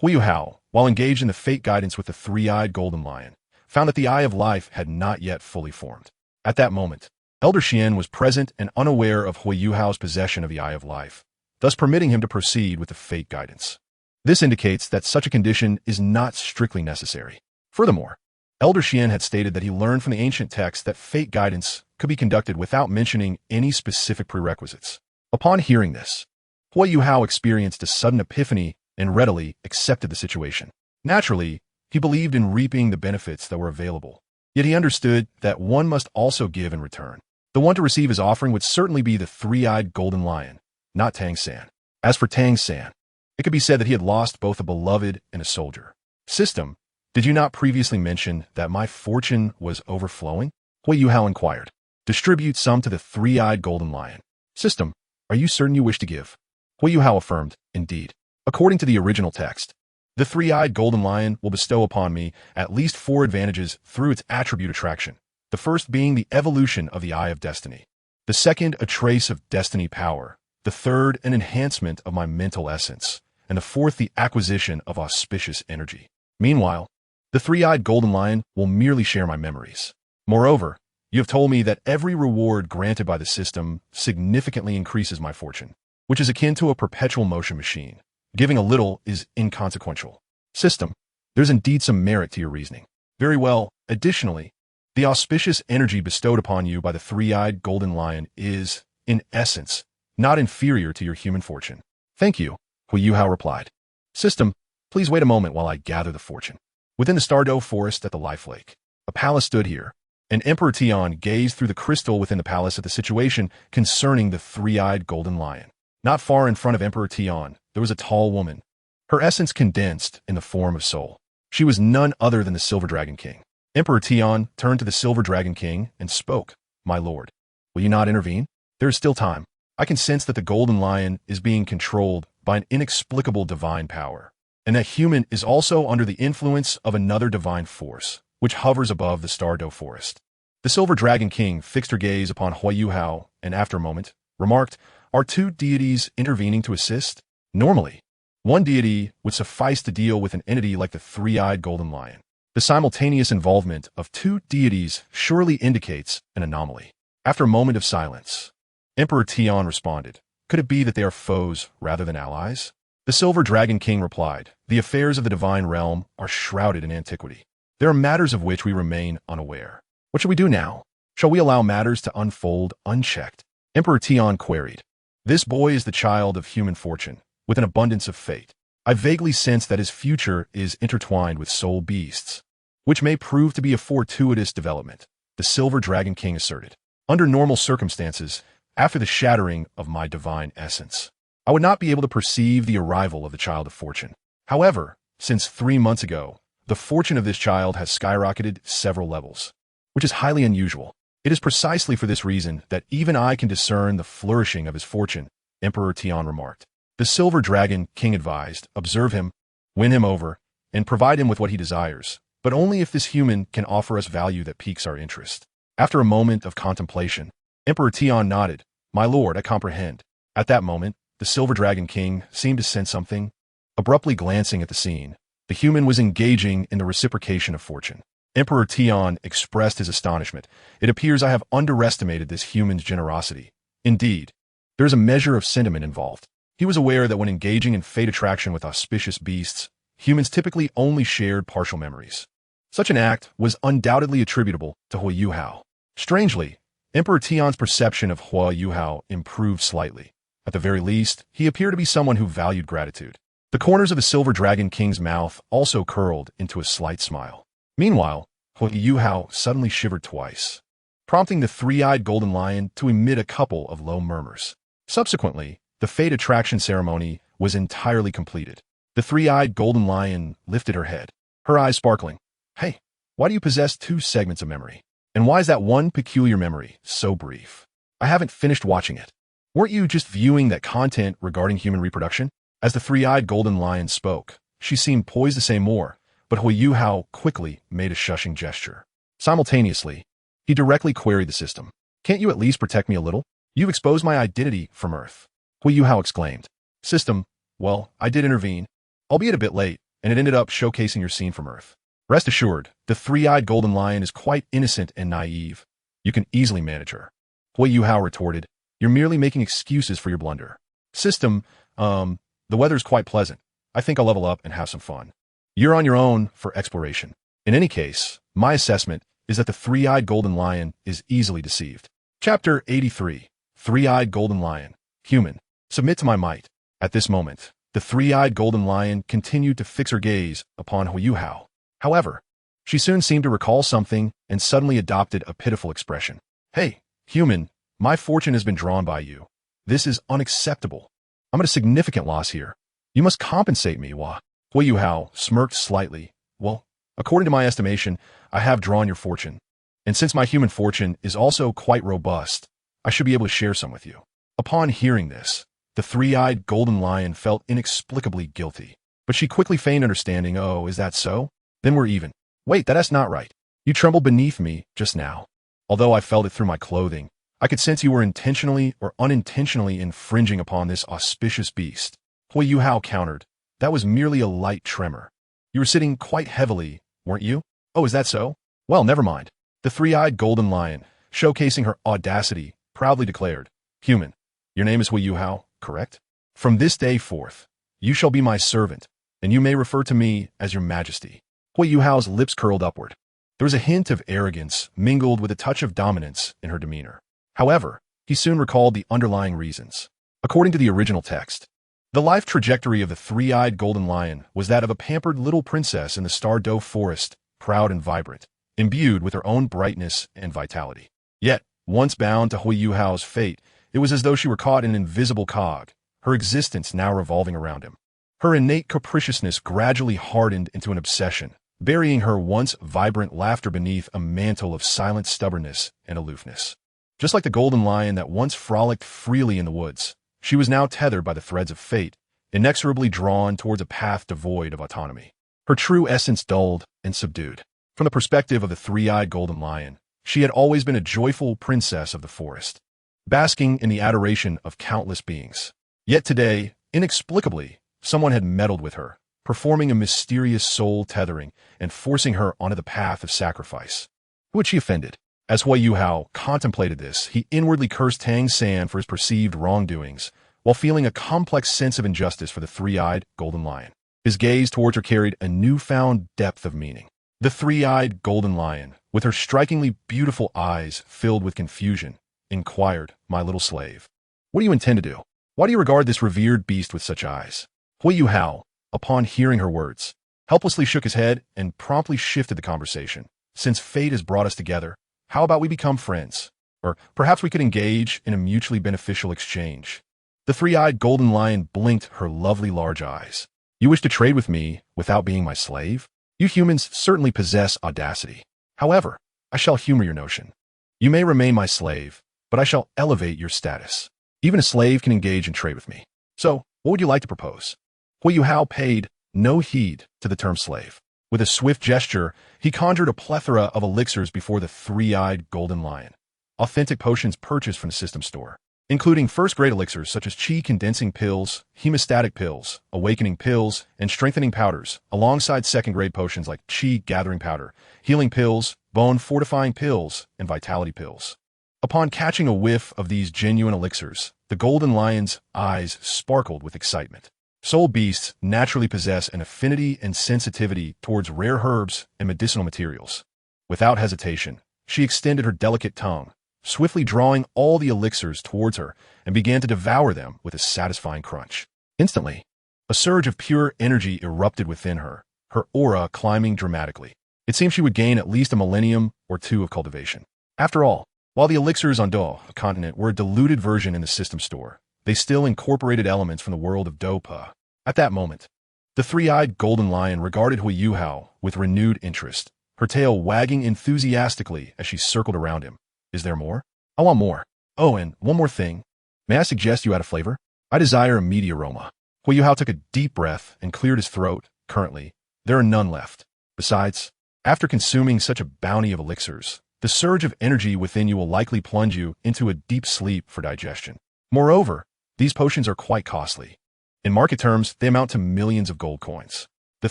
[SPEAKER 1] Huo Yuhao, while engaged in the fate guidance with the three-eyed golden lion, found that the eye of life had not yet fully formed. At that moment, Elder Xian was present and unaware of Huo Yuhao's possession of the eye of life, thus permitting him to proceed with the fate guidance. This indicates that such a condition is not strictly necessary. Furthermore, Elder Xian had stated that he learned from the ancient text that fate guidance could be conducted without mentioning any specific prerequisites. Upon hearing this, Huo Yuhao experienced a sudden epiphany and readily accepted the situation. Naturally, he believed in reaping the benefits that were available, yet he understood that one must also give in return. The one to receive his offering would certainly be the three-eyed golden lion, not Tang San. As for Tang San, it could be said that he had lost both a beloved and a soldier. System, did you not previously mention that my fortune was overflowing? Huo Yuhao inquired. Distribute some to the three-eyed golden lion. System, are you certain you wish to give? Huo Yuhao affirmed, indeed. According to the original text, the three-eyed golden lion will bestow upon me at least 4 advantages through its attribute attraction. The first being the evolution of the Eye of Destiny. The second, a trace of destiny power. The third, an enhancement of my mental essence. And the fourth, the acquisition of auspicious energy. Meanwhile, the three-eyed golden lion will merely share my memories. Moreover, you have told me that every reward granted by the system significantly increases my fortune, which is akin to a perpetual motion machine. Giving a little is inconsequential. System, there's indeed some merit to your reasoning. Very well. Additionally, the auspicious energy bestowed upon you by the three-eyed golden lion is, in essence, not inferior to your human fortune. Thank you, Huo Yuhao replied. System, please wait a moment while I gather the fortune. Within the Stardow Forest at the Life Lake, a palace stood here, and Emperor Tian gazed through the crystal within the palace at the situation concerning the three-eyed golden lion. Not far in front of Emperor Tian, there was a tall woman, her essence condensed in the form of soul. She was none other than the Silver Dragon King. Emperor Tian turned to the Silver Dragon King and spoke, My lord, will you not intervene? There is still time. I can sense that the golden lion is being controlled by an inexplicable divine power, and that human is also under the influence of another divine force, which hovers above the Stardow Forest. The Silver Dragon King fixed her gaze upon Huo Yuhao and after a moment, remarked, Are 2 deities intervening to assist? Normally, one deity would suffice to deal with an entity like the three-eyed golden lion. The simultaneous involvement of 2 deities surely indicates an anomaly. After a moment of silence, Emperor Tian responded, Could it be that they are foes rather than allies? The Silver Dragon King replied, The affairs of the divine realm are shrouded in antiquity. There are matters of which we remain unaware. What shall we do now? Shall we allow matters to unfold unchecked? Emperor Tian queried. This boy is the child of human fortune, with an abundance of fate. I vaguely sense that his future is intertwined with soul beasts, which may prove to be a fortuitous development, the Silver Dragon King asserted. Under normal circumstances, after the shattering of my divine essence, I would not be able to perceive the arrival of the child of fortune. However, since 3 months ago, the fortune of this child has skyrocketed several levels, which is highly unusual. It is precisely for this reason that even I can discern the flourishing of his fortune, Emperor Tian remarked. The Silver Dragon King advised, observe him, win him over, and provide him with what he desires, but only if this human can offer us value that piques our interest. After a moment of contemplation, Emperor Tian nodded. My lord, I comprehend. At that moment, the Silver Dragon King seemed to sense something. Abruptly glancing at the scene, the human was engaging in the reciprocation of fortune. Emperor Tian expressed his astonishment. It appears I have underestimated this human's generosity. Indeed, there is a measure of sentiment involved. He was aware that when engaging in fate attraction with auspicious beasts, humans typically only shared partial memories. Such an act was undoubtedly attributable to Huo Yuhao. Strangely, Emperor Tian's perception of Huo Yuhao improved slightly. At the very least, he appeared to be someone who valued gratitude. The corners of the Silver Dragon King's mouth also curled into a slight smile. Meanwhile, Huo Yuhao suddenly shivered twice, prompting the three-eyed golden lion to emit a couple of low murmurs. Subsequently, the fate attraction ceremony was entirely completed. The three-eyed golden lion lifted her head, her eyes sparkling. Hey, why do you possess 2 segments of memory? And why is that one peculiar memory so brief? I haven't finished watching it. Weren't you just viewing that content regarding human reproduction? As the three-eyed golden lion spoke, she seemed poised to say more, but Huo Yuhao quickly made a shushing gesture. Simultaneously, he directly queried the system. Can't you at least protect me a little? You've exposed my identity from Earth. Huo Yuhao exclaimed. System, well, I did intervene, albeit a bit late, and it ended up showcasing your scene from Earth. Rest assured, the three-eyed golden lion is quite innocent and naive. You can easily manage her. Huo Yuhao retorted, you're merely making excuses for your blunder. System, the weather's quite pleasant. I think I'll level up and have some fun. You're on your own for exploration. In any case, my assessment is that the three-eyed golden lion is easily deceived. Chapter 83. Three-eyed golden lion. Human. Submit to my might. At this moment, the three-eyed golden lion continued to fix her gaze upon Huo Yuhao. However, she soon seemed to recall something and suddenly adopted a pitiful expression. Hey, human, my fortune has been drawn by you. This is unacceptable. I'm at a significant loss here. You must compensate me, Huo Yuhao smirked slightly. Well, according to my estimation, I have drawn your fortune. And since my human fortune is also quite robust, I should be able to share some with you. Upon hearing this, the three-eyed golden lion felt inexplicably guilty. But she quickly feigned understanding. Oh, is that so? Then we're even. Wait, that's not right. You trembled beneath me just now. Although I felt it through my clothing, I could sense you were intentionally or unintentionally infringing upon this auspicious beast. Huo Yuhao countered. That was merely a light tremor. You were sitting quite heavily, weren't you? Oh, is that so? Well, never mind. The three-eyed golden lion, showcasing her audacity, proudly declared, Human, your name is Huo Yuhao, correct? From this day forth, you shall be my servant, and you may refer to me as your majesty. Huo Yuhao's lips curled upward. There was a hint of arrogance mingled with a touch of dominance in her demeanor. However, he soon recalled the underlying reasons. According to the original text, the life trajectory of the three-eyed golden lion was that of a pampered little princess in the Star-Doe forest, proud and vibrant, imbued with her own brightness and vitality. Yet, once bound to Huo Yuhao's fate, it was as though she were caught in an invisible cog, her existence now revolving around him. Her innate capriciousness gradually hardened into an obsession, burying her once vibrant laughter beneath a mantle of silent stubbornness and aloofness. Just like the golden lion that once frolicked freely in the woods, she was now tethered by the threads of fate, inexorably drawn towards a path devoid of autonomy. Her true essence dulled and subdued. From the perspective of the three-eyed golden lion, she had always been a joyful princess of the forest, basking in the adoration of countless beings. Yet today, inexplicably, someone had meddled with her, performing a mysterious soul tethering and forcing her onto the path of sacrifice. Who had she offended? As Huo Yuhao contemplated this, he inwardly cursed Tang San for his perceived wrongdoings, while feeling a complex sense of injustice for the three-eyed golden lion. His gaze towards her carried a newfound depth of meaning. The three-eyed golden lion, with her strikingly beautiful eyes filled with confusion, inquired, My little slave, what do you intend to do? Why do you regard this revered beast with such eyes? Huo Yuhao, upon hearing her words, helplessly shook his head and promptly shifted the conversation. Since fate has brought us together, how about we become friends? Or perhaps we could engage in a mutually beneficial exchange. The three-eyed golden lion blinked her lovely large eyes. You wish to trade with me without being my slave? You humans certainly possess audacity. However, I shall humor your notion. You may remain my slave, but I shall elevate your status. Even a slave can engage in trade with me. So, what would you like to propose? Huo Yuhao paid no heed to the term slave. With a swift gesture, he conjured a plethora of elixirs before the three-eyed golden lion. Authentic potions purchased from the system store, including first-grade elixirs such as Qi condensing pills, hemostatic pills, awakening pills, and strengthening powders, alongside second-grade potions like Qi gathering powder, healing pills, bone fortifying pills, and vitality pills. Upon catching a whiff of these genuine elixirs, the golden lion's eyes sparkled with excitement. Soul beasts naturally possess an affinity and sensitivity towards rare herbs and medicinal materials. Without hesitation, she extended her delicate tongue, swiftly drawing all the elixirs towards her, and began to devour them with a satisfying crunch. Instantly, a surge of pure energy erupted within her, her aura climbing dramatically. It seemed she would gain at least a millennium or two of cultivation. After all, while the elixirs on Douluo continent were a diluted version in the system store, they still incorporated elements from the world of Douluo. At that moment, the three-eyed golden lion regarded Huo Yuhao with renewed interest, her tail wagging enthusiastically as she circled around him. Is there more? I want more. Oh, and one more thing. May I suggest you add a flavor? I desire a meaty aroma. Huo Yuhao took a deep breath and cleared his throat. Currently, there are none left. Besides, after consuming such a bounty of elixirs, the surge of energy within you will likely plunge you into a deep sleep for digestion. Moreover, these potions are quite costly. In market terms, they amount to millions of gold coins. The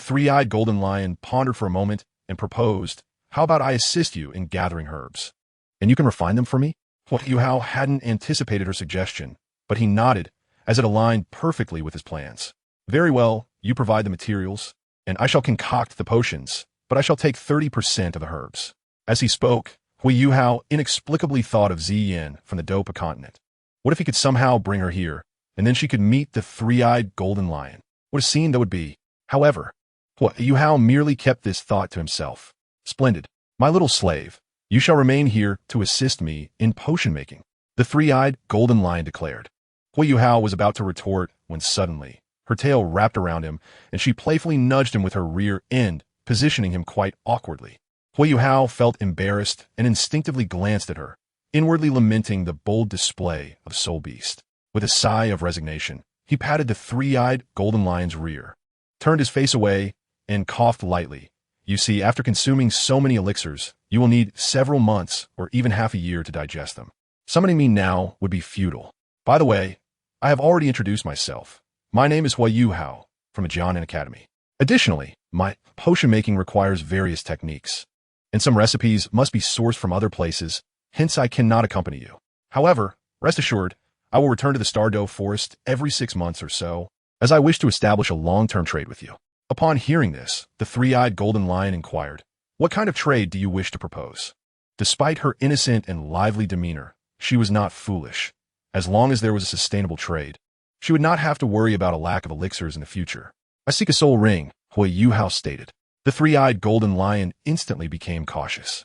[SPEAKER 1] three-eyed golden lion pondered for a moment and proposed, how about I assist you in gathering herbs? And you can refine them for me? Huo Yuhao hadn't anticipated her suggestion, but he nodded as it aligned perfectly with his plans. Very well, you provide the materials, and I shall concoct the potions, but I shall take 30% of the herbs. As he spoke, Huo Yuhao inexplicably thought of Ziyin from the Douluo continent. What if he could somehow bring her here, and then she could meet the three-eyed golden lion? What a scene that would be. However, Huo Yuhao merely kept this thought to himself. Splendid. My little slave, you shall remain here to assist me in potion making, the three-eyed golden lion declared. Huo Yuhao was about to retort when suddenly, her tail wrapped around him, and she playfully nudged him with her rear end, positioning him quite awkwardly. Huo Yuhao felt embarrassed and instinctively glanced at her, inwardly lamenting the bold display of Soul Beast. With a sigh of resignation, he patted the three-eyed golden lion's rear, turned his face away, and coughed lightly. You see, after consuming so many elixirs, you will need several months or even half a year to digest them. Summoning me now would be futile. By the way, I have already introduced myself. My name is Huo Yuhao from a Qian Academy. Additionally, my potion making requires various techniques, and some recipes must be sourced from other places, hence I cannot accompany you. However, rest assured, I will return to the Douluo forest every 6 months or so, as I wish to establish a long-term trade with you. Upon hearing this, the three-eyed golden lion inquired, what kind of trade do you wish to propose? Despite her innocent and lively demeanor, she was not foolish. As long as there was a sustainable trade, she would not have to worry about a lack of elixirs in the future. I seek a soul ring, Huo Yuhao stated. The three-eyed golden lion instantly became cautious.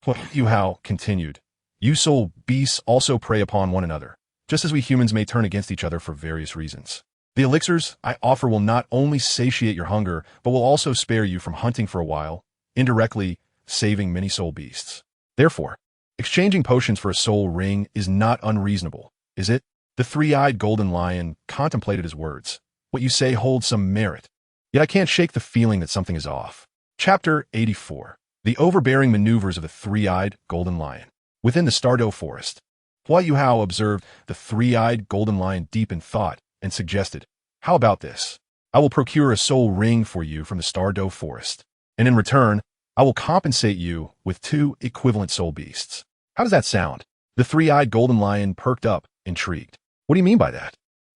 [SPEAKER 1] Huo Yuhao continued, you soul beasts also prey upon one another, just as we humans may turn against each other for various reasons. The elixirs I offer will not only satiate your hunger, but will also spare you from hunting for a while, indirectly saving many soul beasts. Therefore, exchanging potions for a soul ring is not unreasonable, is it? The three-eyed golden lion contemplated his words. What you say holds some merit. Yet I can't shake the feeling that something is off. Chapter 84. The overbearing maneuvers of the three-eyed golden lion. Within the Douluo forest, Huo Yuhao observed the three-eyed golden lion deep in thought and suggested, how about this? I will procure a soul ring for you from the Douluo forest, and in return, I will compensate you with 2 equivalent soul beasts. How does that sound? The three-eyed golden lion perked up, intrigued. What do you mean by that?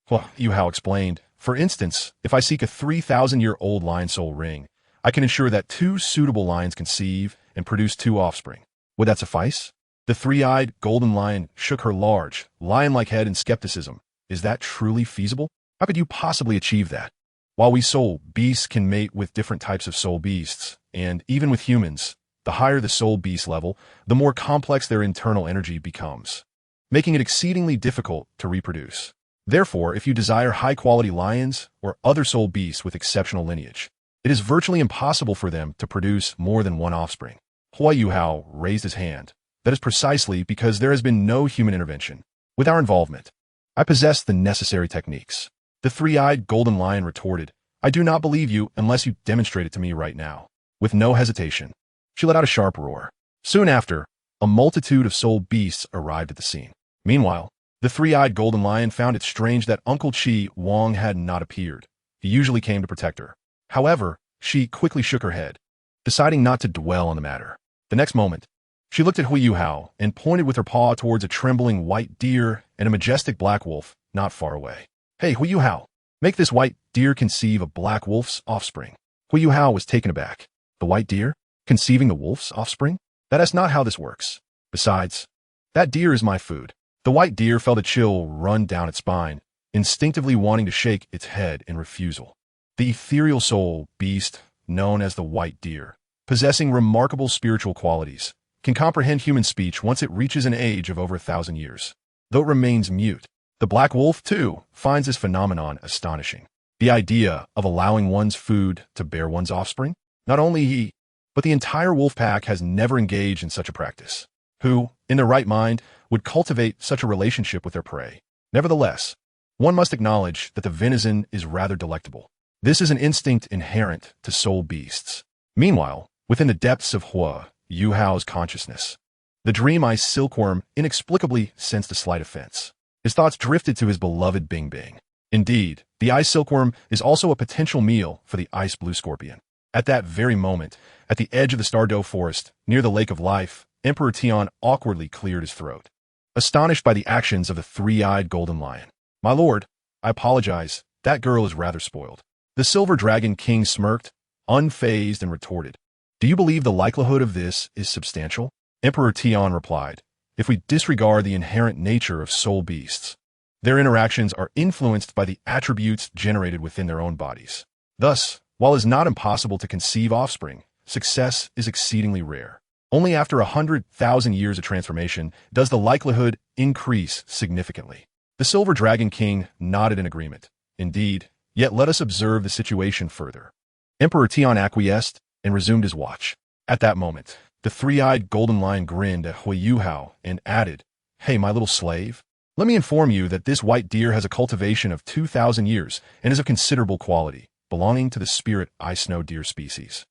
[SPEAKER 1] Huo Yuhao explained, for instance, if I seek a 3,000-year-old lion soul ring, I can ensure that 2 suitable lions conceive and produce 2 offspring. Would that suffice? The three-eyed golden lion shook her large, lion-like head in skepticism, Is that truly feasible? How could you possibly achieve that? While we soul beasts can mate with different types of soul beasts, and even with humans, the higher the soul beast level, the more complex their internal energy becomes, making it exceedingly difficult to reproduce. Therefore, if you desire high-quality lions or other soul beasts with exceptional lineage, it is virtually impossible for them to produce more than one offspring. Huo Yuhao raised his hand. That is precisely because there has been no human intervention. With our involvement, I possess the necessary techniques. The three-eyed golden lion retorted, I do not believe you unless you demonstrate it to me right now. With no hesitation, she let out a sharp roar. Soon after, a multitude of soul beasts arrived at the scene. Meanwhile, the three-eyed golden lion found it strange that Uncle Qi Wang had not appeared. He usually came to protect her. However, she quickly shook her head, deciding not to dwell on the matter. The next moment, she looked at Huo Yuhao and pointed with her paw towards a trembling white deer and a majestic black wolf not far away. Hey, Huo Yuhao, make this white deer conceive a black wolf's offspring. Huo Yuhao was taken aback. The white deer? Conceiving the wolf's offspring? That is not how this works. Besides, that deer is my food. The white deer felt a chill run down its spine, instinctively wanting to shake its head in refusal. The ethereal soul beast, known as the white deer, possessing remarkable spiritual qualities, can comprehend human speech once it reaches an age of over 1,000 years. Though it remains mute, the black wolf, too, finds this phenomenon astonishing. The idea of allowing one's food to bear one's offspring? Not only he, but the entire wolf pack has never engaged in such a practice. Who, in their right mind, would cultivate such a relationship with their prey? Nevertheless, one must acknowledge that the venison is rather delectable. This is an instinct inherent to soul beasts. Meanwhile, within the depths of Huo Yuhao's consciousness, the dream-eyed silkworm inexplicably sensed a slight offense. His thoughts drifted to his beloved Beibei. Indeed, the ice silkworm is also a potential meal for the ice blue scorpion. At that very moment, at the edge of the Stardow forest, near the Lake of Life, Emperor Tian awkwardly cleared his throat, astonished by the actions of the three-eyed golden lion. My lord, I apologize, that girl is rather spoiled. The Silver Dragon King smirked, unfazed, and retorted, do you believe the likelihood of this is substantial? Emperor Tian replied, if we disregard the inherent nature of soul beasts, their interactions are influenced by the attributes generated within their own bodies. Thus, while it is not impossible to conceive offspring, success is exceedingly rare. Only after 100,000 years of transformation does the likelihood increase significantly. The Silver Dragon King nodded in agreement. Indeed, yet let us observe the situation further. Emperor Tian acquiesced and resumed his watch. At that moment, the three-eyed golden lion grinned at Huo Yuhao and added, Hey, my little slave, let me inform you that this white deer has a cultivation of 2,000 years and is of considerable quality, belonging to the spirit ice snow deer species.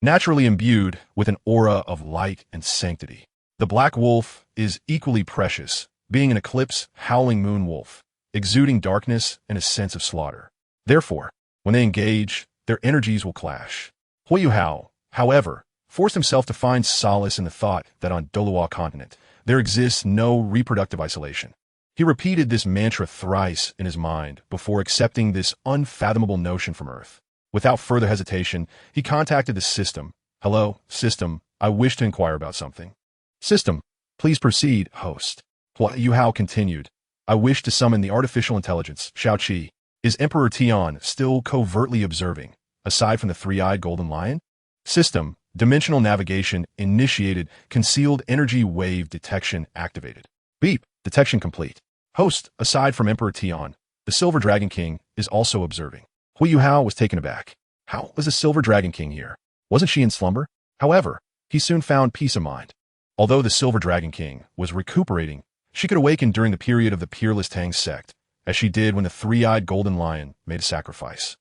[SPEAKER 1] Naturally imbued with an aura of light and sanctity. The black wolf is equally precious, being an eclipse howling moon wolf, exuding darkness and a sense of slaughter. Therefore, when they engage, their energies will clash. Huo Yuhao, however, forced himself to find solace in the thought that on Douluo continent, there exists no reproductive isolation. He repeated this mantra thrice in his mind before accepting this unfathomable notion from Earth. Without further hesitation, he contacted the system. Hello, system, I wish to inquire about something. System, please proceed, host. Huo Yuhao continued. I wish to summon the artificial intelligence, Xiao Qi. Is Emperor Tian still covertly observing, aside from the three-eyed golden lion? System, dimensional navigation initiated, concealed energy wave detection activated. Beep, detection complete. Host, aside from Emperor Tian, the Silver Dragon King is also observing. Huo Yuhao was taken aback. How was the Silver Dragon King here? Wasn't she in slumber? However, he soon found peace of mind. Although the Silver Dragon King was recuperating, she could awaken during the period of the Peerless Tang sect, as she did when the three-eyed golden lion made a sacrifice.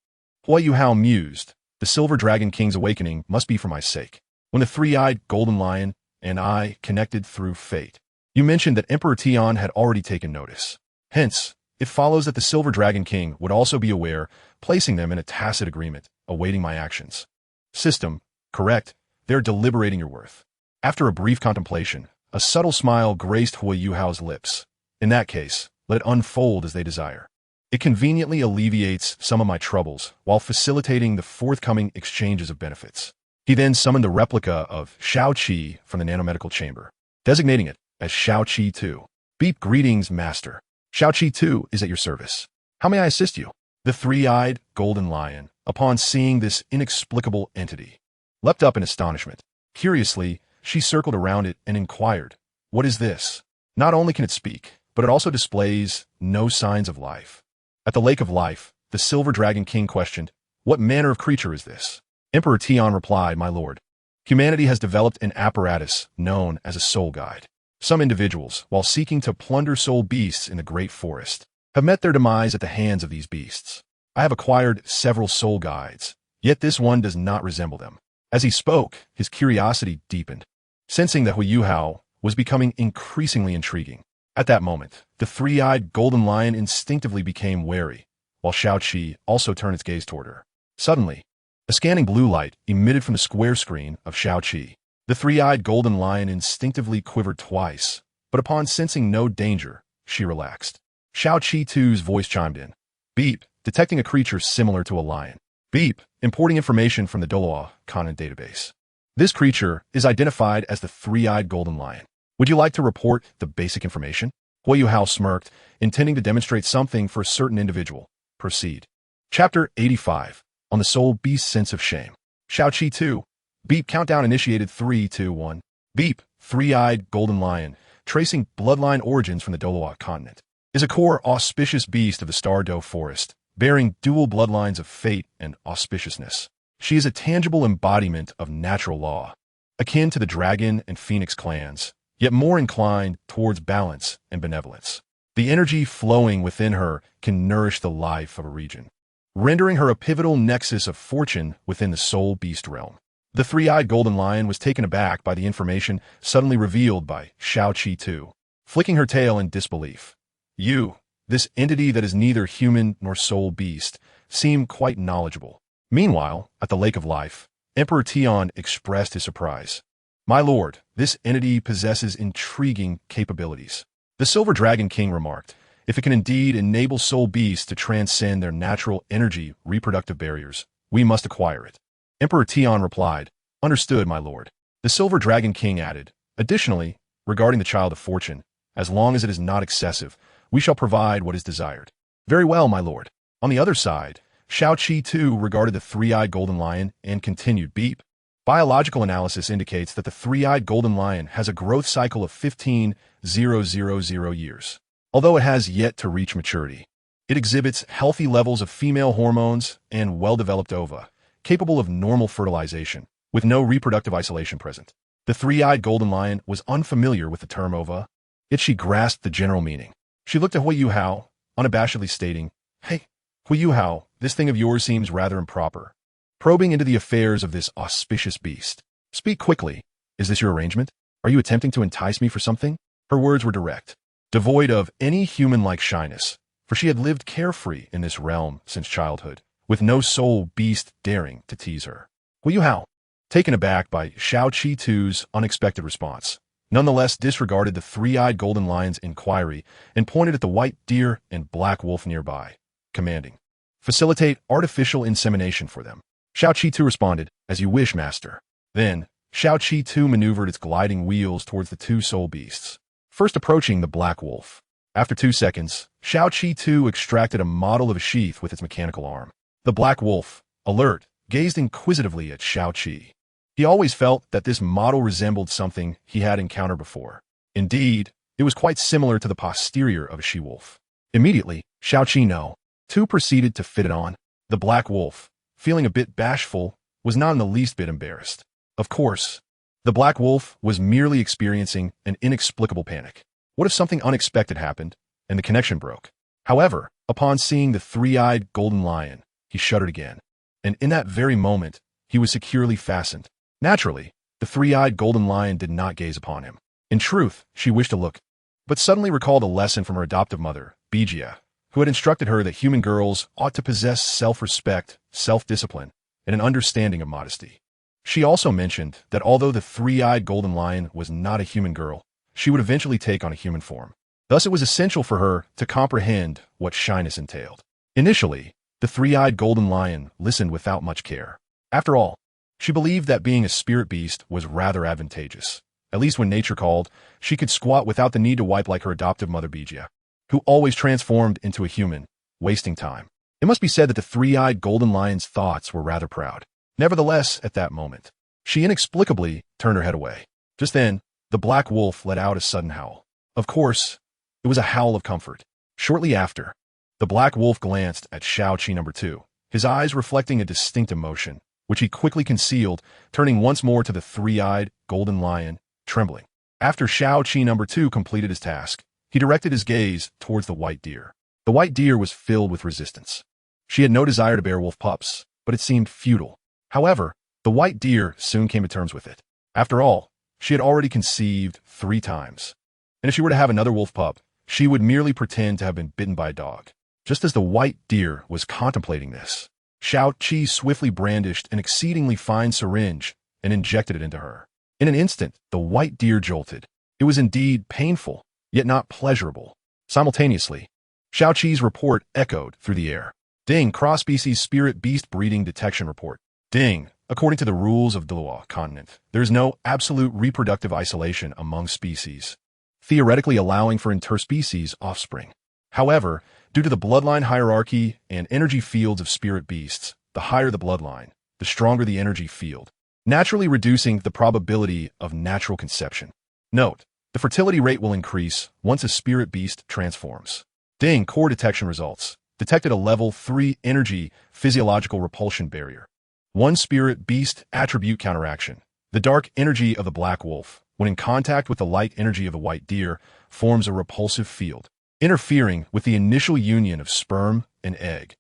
[SPEAKER 1] Huo Yuhao mused, the Silver Dragon King's awakening must be for my sake. When the three-eyed golden lion and I connected through fate, you mentioned that Emperor Tian had already taken notice. Hence, it follows that the Silver Dragon King would also be aware, placing them in a tacit agreement, awaiting my actions. System, correct, they're deliberating your worth. After a brief contemplation, a subtle smile graced Huo Yuhao's lips. In that case, let it unfold as they desire. It conveniently alleviates some of my troubles while facilitating the forthcoming exchanges of benefits. He then summoned a replica of Xiao Qi from the nanomedical chamber, designating it as Xiao Qi 2. Beep, greetings, master. Xiao Qi too is at your service. How may I assist you? The three-eyed golden lion, upon seeing this inexplicable entity, leapt up in astonishment. Curiously, she circled around it and inquired, "What is this?" Not only can it speak, but it also displays no signs of life. At the Lake of Life, the Silver Dragon King questioned, "What manner of creature is this?" Emperor Tian replied, "My lord, humanity has developed an apparatus known as a soul guide. Some individuals, while seeking to plunder soul beasts in the great forest, have met their demise at the hands of these beasts. I have acquired several soul guides, yet this one does not resemble them." As he spoke, his curiosity deepened, sensing that Huo Yuhao was becoming increasingly intriguing. At that moment, the three-eyed golden lion instinctively became wary, while Xiao Qi also turned its gaze toward her. Suddenly, a scanning blue light emitted from the square screen of Xiao Qi. The three-eyed golden lion instinctively quivered twice, but upon sensing no danger, she relaxed. Xiao Qi too's voice chimed in. Beep, detecting a creature similar to a lion. Beep, importing information from the Douluo content database. This creature is identified as the three-eyed golden lion. Would you like to report the basic information? Huo Yuhao smirked, intending to demonstrate something for a certain individual. Proceed. Chapter 85. On the Soul Beast's Sense of Shame. Xiao Qi 2. Beep countdown initiated 3, 2, 1. Beep, three-eyed golden lion, tracing bloodline origins from the Douluo continent, is a core auspicious beast of the Star Doe forest, bearing dual bloodlines of fate and auspiciousness. She is a tangible embodiment of natural law, akin to the dragon and phoenix clans, yet more inclined towards balance and benevolence. The energy flowing within her can nourish the life of a region, rendering her a pivotal nexus of fortune within the soul beast realm. The three-eyed golden lion was taken aback by the information suddenly revealed by Xiao Qi too, flicking her tail in disbelief. You, this entity that is neither human nor soul beast, seem quite knowledgeable. Meanwhile, at the Lake of Life, Emperor Tian expressed his surprise. My lord, this entity possesses intriguing capabilities. The Silver Dragon King remarked, if it can indeed enable soul beasts to transcend their natural energy reproductive barriers, we must acquire it. Emperor Tian replied, understood, my lord. The Silver Dragon King added, additionally, regarding the Child of Fortune, as long as it is not excessive, we shall provide what is desired. Very well, my lord. On the other side, Xiao Qi too regarded the three-eyed golden lion and continued, beep. Biological analysis indicates that the three-eyed golden lion has a growth cycle of 15,000 years. Although it has yet to reach maturity, it exhibits healthy levels of female hormones and well-developed ova, capable of normal fertilization, with no reproductive isolation present. The three-eyed golden lion was unfamiliar with the term ova, yet she grasped the general meaning. She looked at Huo Yuhao, unabashedly stating, Hey, Huo Yuhao, this thing of yours seems rather improper. Probing into the affairs of this auspicious beast. Speak quickly. Is this your arrangement? Are you attempting to entice me for something? Her words were direct, devoid of any human-like shyness, for she had lived carefree in this realm since childhood, with no soul beast daring to tease her. Huo Yuhao, taken aback by Xiao Qi too's unexpected response, nonetheless disregarded the three-eyed golden lion's inquiry and pointed at the white deer and black wolf nearby, commanding, facilitate artificial insemination for them. Xiao Qi too responded, as you wish, master. Then, Xiao Qi too maneuvered its gliding wheels towards the two soul beasts, first approaching the black wolf. After 2 seconds, Xiao Qi too extracted a model of a sheath with its mechanical arm. The black wolf, alert, gazed inquisitively at Xiao Qi. He always felt that this model resembled something he had encountered before. Indeed, it was quite similar to the posterior of a she-wolf. Immediately, Xiao Qi too proceeded to fit it on. The black wolf, feeling a bit bashful, was not in the least bit embarrassed. Of course, the black wolf was merely experiencing an inexplicable panic. What if something unexpected happened, and the connection broke? However, upon seeing the three-eyed golden lion, he shuddered again, and in that very moment, he was securely fastened. Naturally, the three-eyed golden lion did not gaze upon him. In truth, she wished to look, but suddenly recalled a lesson from her adoptive mother, Beibei, who had instructed her that human girls ought to possess self-respect, self-discipline, and an understanding of modesty. She also mentioned that although the three-eyed golden lion was not a human girl, she would eventually take on a human form. Thus, it was essential for her to comprehend what shyness entailed. Initially, the three-eyed golden lion listened without much care. After all, she believed that being a spirit beast was rather advantageous. At least when nature called, she could squat without the need to wipe like her adoptive mother Beibei. who always transformed into a human, wasting time. It must be said that the three-eyed golden lion's thoughts were rather proud. Nevertheless, at that moment, she inexplicably turned her head away. Just then, the black wolf let out a sudden howl. Of course, it was a howl of comfort. Shortly after, the black wolf glanced at Xiao Qi No. 2, his eyes reflecting a distinct emotion, which he quickly concealed, turning once more to the three-eyed golden lion, trembling. After Xiao Qi No. 2 completed his task, he directed his gaze towards the white deer. The white deer was filled with resistance. She had no desire to bear wolf pups, but it seemed futile. However, the white deer soon came to terms with it. After all, she had already conceived 3 times. And if she were to have another wolf pup, she would merely pretend to have been bitten by a dog. Just as the white deer was contemplating this, Xiao Qi swiftly brandished an exceedingly fine syringe and injected it into her. In an instant, the white deer jolted. It was indeed painful, yet not pleasurable. Simultaneously, Xiao Qi's report echoed through the air. Ding, cross-species spirit beast breeding detection report. Ding, according to the rules of Douluo continent, there is no absolute reproductive isolation among species, theoretically allowing for interspecies offspring. However, due to the bloodline hierarchy and energy fields of spirit beasts, the higher the bloodline, the stronger the energy field, naturally reducing the probability of natural conception. Note, the fertility rate will increase once a spirit beast transforms. Ding, core detection results. Detected a level 3 energy physiological repulsion barrier. 1 spirit beast attribute counteraction. The dark energy of the black wolf, when in contact with the light energy of the white deer, forms a repulsive field, interfering with the initial union of sperm and egg.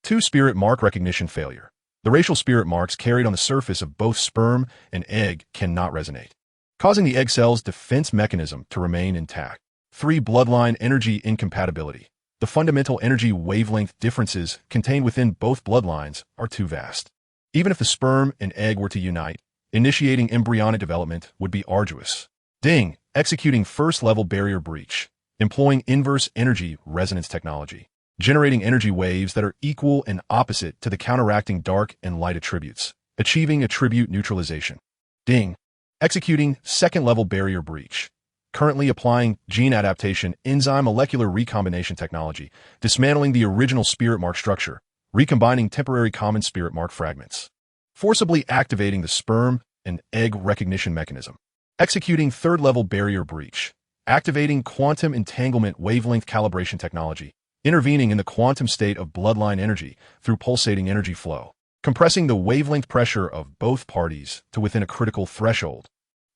[SPEAKER 1] 2 spirit mark recognition failure. The racial spirit marks carried on the surface of both sperm and egg cannot resonate, causing the egg cell's defense mechanism to remain intact. 3 bloodline energy incompatibility. The fundamental energy wavelength differences contained within both bloodlines are too vast. Even if the sperm and egg were to unite, initiating embryonic development would be arduous. Ding, executing first-level barrier breach, employing inverse energy resonance technology, generating energy waves that are equal and opposite to the counteracting dark and light attributes, achieving attribute neutralization. Ding, executing second-level barrier breach, currently applying gene adaptation enzyme molecular recombination technology, dismantling the original spirit mark structure, recombining temporary common spirit mark fragments, forcibly activating the sperm and egg recognition mechanism, executing third-level barrier breach, activating quantum entanglement wavelength calibration technology, intervening in the quantum state of bloodline energy through pulsating energy flow, compressing the wavelength pressure of both parties to within a critical threshold,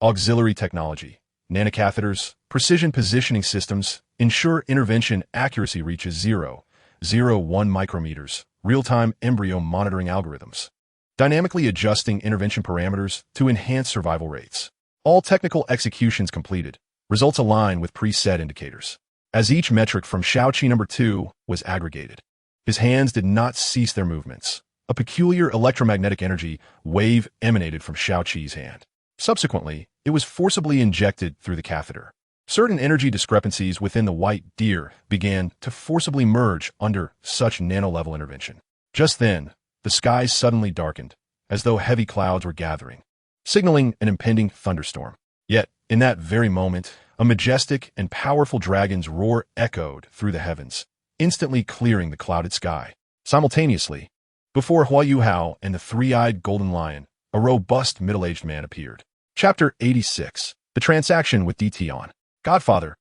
[SPEAKER 1] auxiliary technology, nanocatheters, precision positioning systems, ensure intervention accuracy reaches 0.01 micrometers, real-time embryo monitoring algorithms, dynamically adjusting intervention parameters to enhance survival rates. All technical executions completed, results align with preset indicators. As each metric from Xiao Qi No. 2 was aggregated, his hands did not cease their movements. A peculiar electromagnetic energy wave emanated from Xiao Qi's hand. Subsequently, it was forcibly injected through the catheter. Certain energy discrepancies within the white deer began to forcibly merge under such nano-level intervention. Just then, the skies suddenly darkened, as though heavy clouds were gathering, signaling an impending thunderstorm. Yet, in that very moment, a majestic and powerful dragon's roar echoed through the heavens, instantly clearing the clouded sky. Simultaneously, before Huo Yuhao and the three-eyed golden lion, a robust middle-aged man appeared. Chapter 86. The Transaction with Tian. Godfather,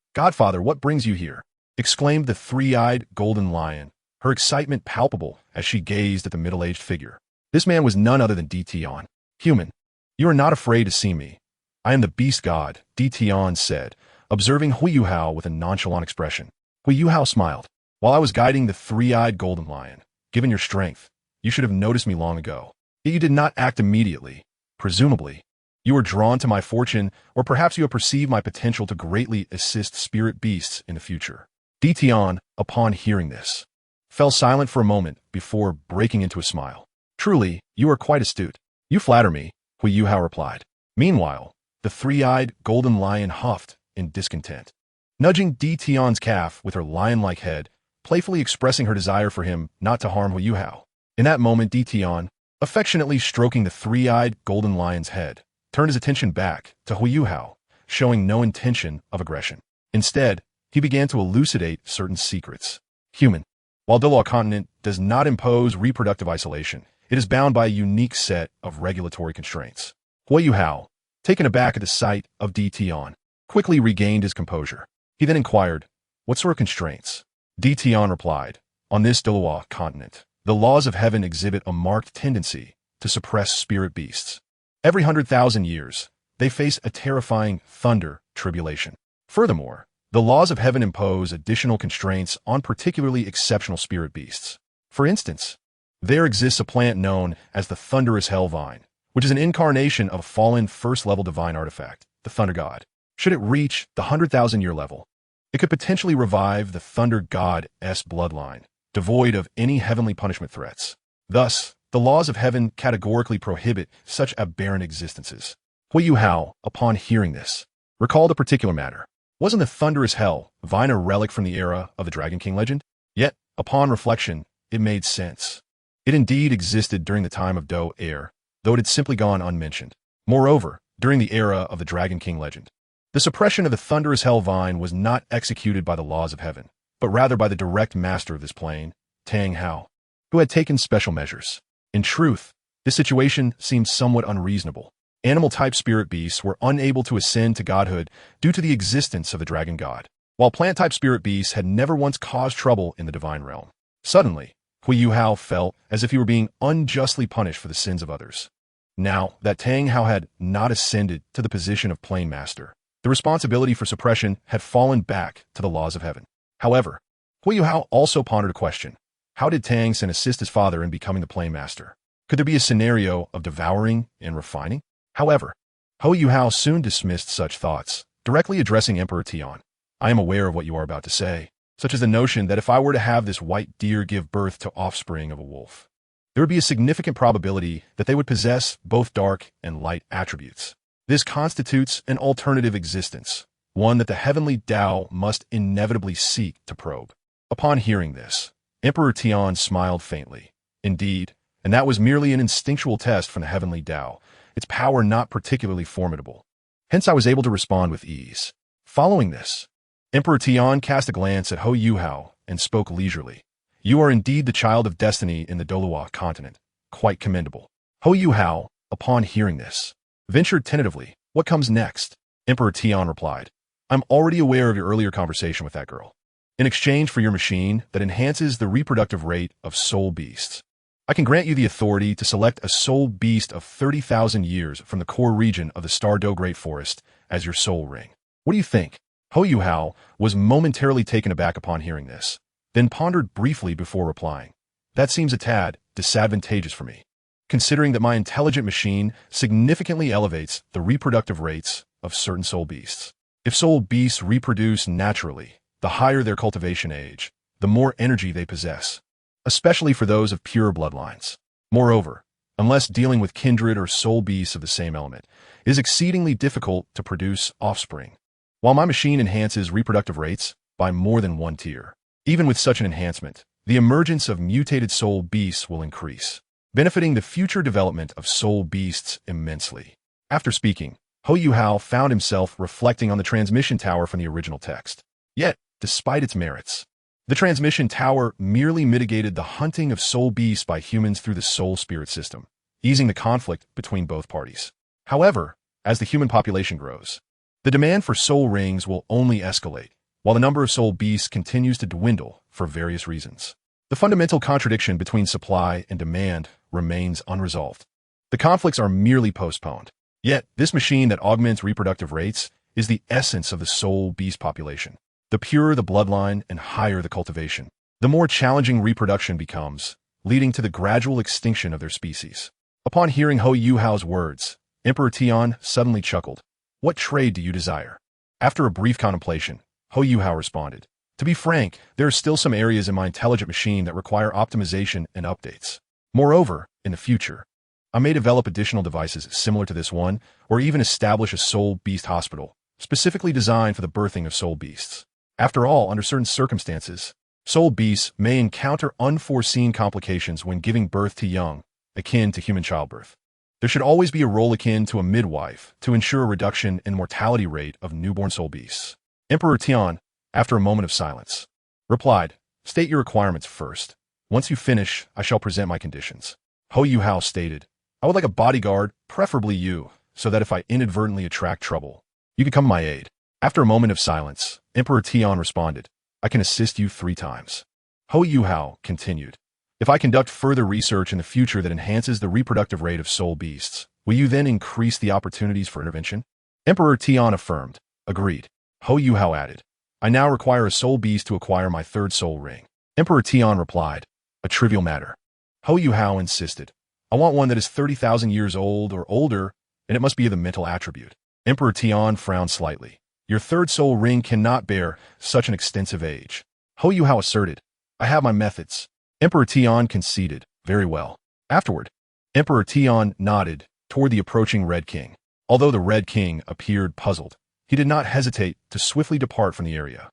[SPEAKER 1] what brings you here? Exclaimed the three-eyed golden lion, her excitement palpable as she gazed at the middle-aged figure. This man was none other than Tian. Human, you are not afraid to see me. I am the beast god, Tian said, observing Huo Yuhao with a nonchalant expression. Huo Yuhao smiled. While I was guiding the three-eyed golden lion, given your strength, you should have noticed me long ago. Yet you did not act immediately. Presumably, you were drawn to my fortune, or perhaps you have perceived my potential to greatly assist spirit beasts in the future. Tian, upon hearing this, fell silent for a moment before breaking into a smile. Truly, you are quite astute. You flatter me, Huo Yuhao replied. Meanwhile, the three-eyed golden lion huffed in discontent, nudging Tian's calf with her lion-like head, playfully expressing her desire for him not to harm Huo Yuhao. In that moment, Tian, affectionately stroking the three-eyed golden lion's head, turned his attention back to Huo Yuhao, showing no intention of aggression. Instead, he began to elucidate certain secrets. Human. While Douluo continent does not impose reproductive isolation, it is bound by a unique set of regulatory constraints. Huo Yuhao, taken aback at the sight of Di Tian, quickly regained his composure. He then inquired, "What sort of constraints?" Di Tian replied, "On this Douluo continent, the laws of heaven exhibit a marked tendency to suppress spirit beasts. Every 100,000 years, they face a terrifying thunder tribulation. Furthermore, the laws of heaven impose additional constraints on particularly exceptional spirit beasts. For instance, there exists a plant known as the thunderous hell vine, which is an incarnation of a fallen first-level divine artifact, the Thunder God. Should it reach the 100,000-year level, it could potentially revive the Thunder God's bloodline, devoid of any heavenly punishment threats. Thus, the laws of heaven categorically prohibit such aberrant existences." Huo Yuhao, upon hearing this, recalled a particular matter. Wasn't the thunderous hell vine a relic from the era of the Dragon King legend? Yet, upon reflection, it made sense. It indeed existed during the time of Do Air, though it had simply gone unmentioned. Moreover, during the era of the Dragon King legend, the suppression of the thunderous hell vine was not executed by the laws of heaven, but rather by the direct master of this plane, Tang Hao, who had taken special measures. In truth, this situation seemed somewhat unreasonable. Animal-type spirit beasts were unable to ascend to godhood due to the existence of the dragon god, while plant-type spirit beasts had never once caused trouble in the divine realm. Suddenly, Huo Yuhao felt as if he were being unjustly punished for the sins of others. Now that Tang Hao had not ascended to the position of plane master, the responsibility for suppression had fallen back to the laws of heaven. However, Huo Yuhao also pondered a question. How did Tang Sen assist his father in becoming the plane master? Could there be a scenario of devouring and refining? However, Huo Yuhao soon dismissed such thoughts, directly addressing Emperor Tian. "I am aware of what you are about to say, such as the notion that if I were to have this white deer give birth to offspring of a wolf, there would be a significant probability that they would possess both dark and light attributes. This constitutes an alternative existence, one that the heavenly Tao must inevitably seek to probe." Upon hearing this, Emperor Tian smiled faintly. Indeed, and that was merely an instinctual test from the heavenly Tao, its power not particularly formidable. Hence I was able to respond with ease. Following this, Emperor Tian cast a glance at Huo Yuhao and spoke leisurely. "You are indeed the child of destiny in the Douluo continent. Quite commendable." Huo Yuhao, upon hearing this, ventured tentatively, "What comes next?" Emperor Tian replied, "I'm already aware of your earlier conversation with that girl. In exchange for your machine that enhances the reproductive rate of soul beasts, I can grant you the authority to select a soul beast of 30,000 years from the core region of the Star Do Great Forest as your soul ring. What do you think?" Huo Yuhao was momentarily taken aback upon hearing this, then pondered briefly before replying. "That seems a tad disadvantageous for me, considering that my intelligent machine significantly elevates the reproductive rates of certain soul beasts. If soul beasts reproduce naturally, the higher their cultivation age, the more energy they possess, especially for those of pure bloodlines. Moreover, unless dealing with kindred or soul beasts of the same element, it is exceedingly difficult to produce offspring. While my machine enhances reproductive rates by more than one tier, even with such an enhancement, the emergence of mutated soul beasts will increase, benefiting the future development of soul beasts immensely." After speaking, Huo Yuhao found himself reflecting on the transmission tower from the original text. Yet, despite its merits, the transmission tower merely mitigated the hunting of soul beasts by humans through the soul spirit system, easing the conflict between both parties. However, as the human population grows, the demand for soul rings will only escalate, while the number of soul beasts continues to dwindle for various reasons. The fundamental contradiction between supply and demand remains unresolved. The conflicts are merely postponed. Yet, this machine that augments reproductive rates is the essence of the soul beast population. The purer the bloodline and higher the cultivation, the more challenging reproduction becomes, leading to the gradual extinction of their species. Upon hearing Huo Yuhao's words, Emperor Tian suddenly chuckled. "What trade do you desire?" After a brief contemplation, Huo Yuhao responded, "To be frank, there are still some areas in my intelligent machine that require optimization and updates. Moreover, in the future, I may develop additional devices similar to this one, or even establish a soul beast hospital, specifically designed for the birthing of soul beasts. After all, under certain circumstances, soul beasts may encounter unforeseen complications when giving birth to young, akin to human childbirth. There should always be a role akin to a midwife to ensure a reduction in mortality rate of newborn soul beasts." Emperor Tian, After a moment of silence, replied, "State your requirements first. Once you finish, I shall present my conditions." Huo Yuhao stated, "I would like a bodyguard, preferably you, so that if I inadvertently attract trouble, you can come to my aid." After a moment of silence, Emperor Tian responded, "I can assist you 3 times." Huo Yuhao continued, "If I conduct further research in the future that enhances the reproductive rate of soul beasts, will you then increase the opportunities for intervention?" Emperor Tian affirmed, "Agreed." Huo Yuhao added, "I now require a soul beast to acquire my 3rd soul ring." Emperor Tian replied, "A trivial matter." Huo Yuhao insisted, "I want one that is 30,000 years old or older, and it must be of the mental attribute." Emperor Tian frowned slightly. "Your 3rd soul ring cannot bear such an extensive age." Huo Yuhao asserted, "I have my methods." Emperor Tian conceded, "Very well." Afterward, Emperor Tian nodded toward the approaching Red King. Although the Red King appeared puzzled, he did not hesitate to swiftly depart from the area.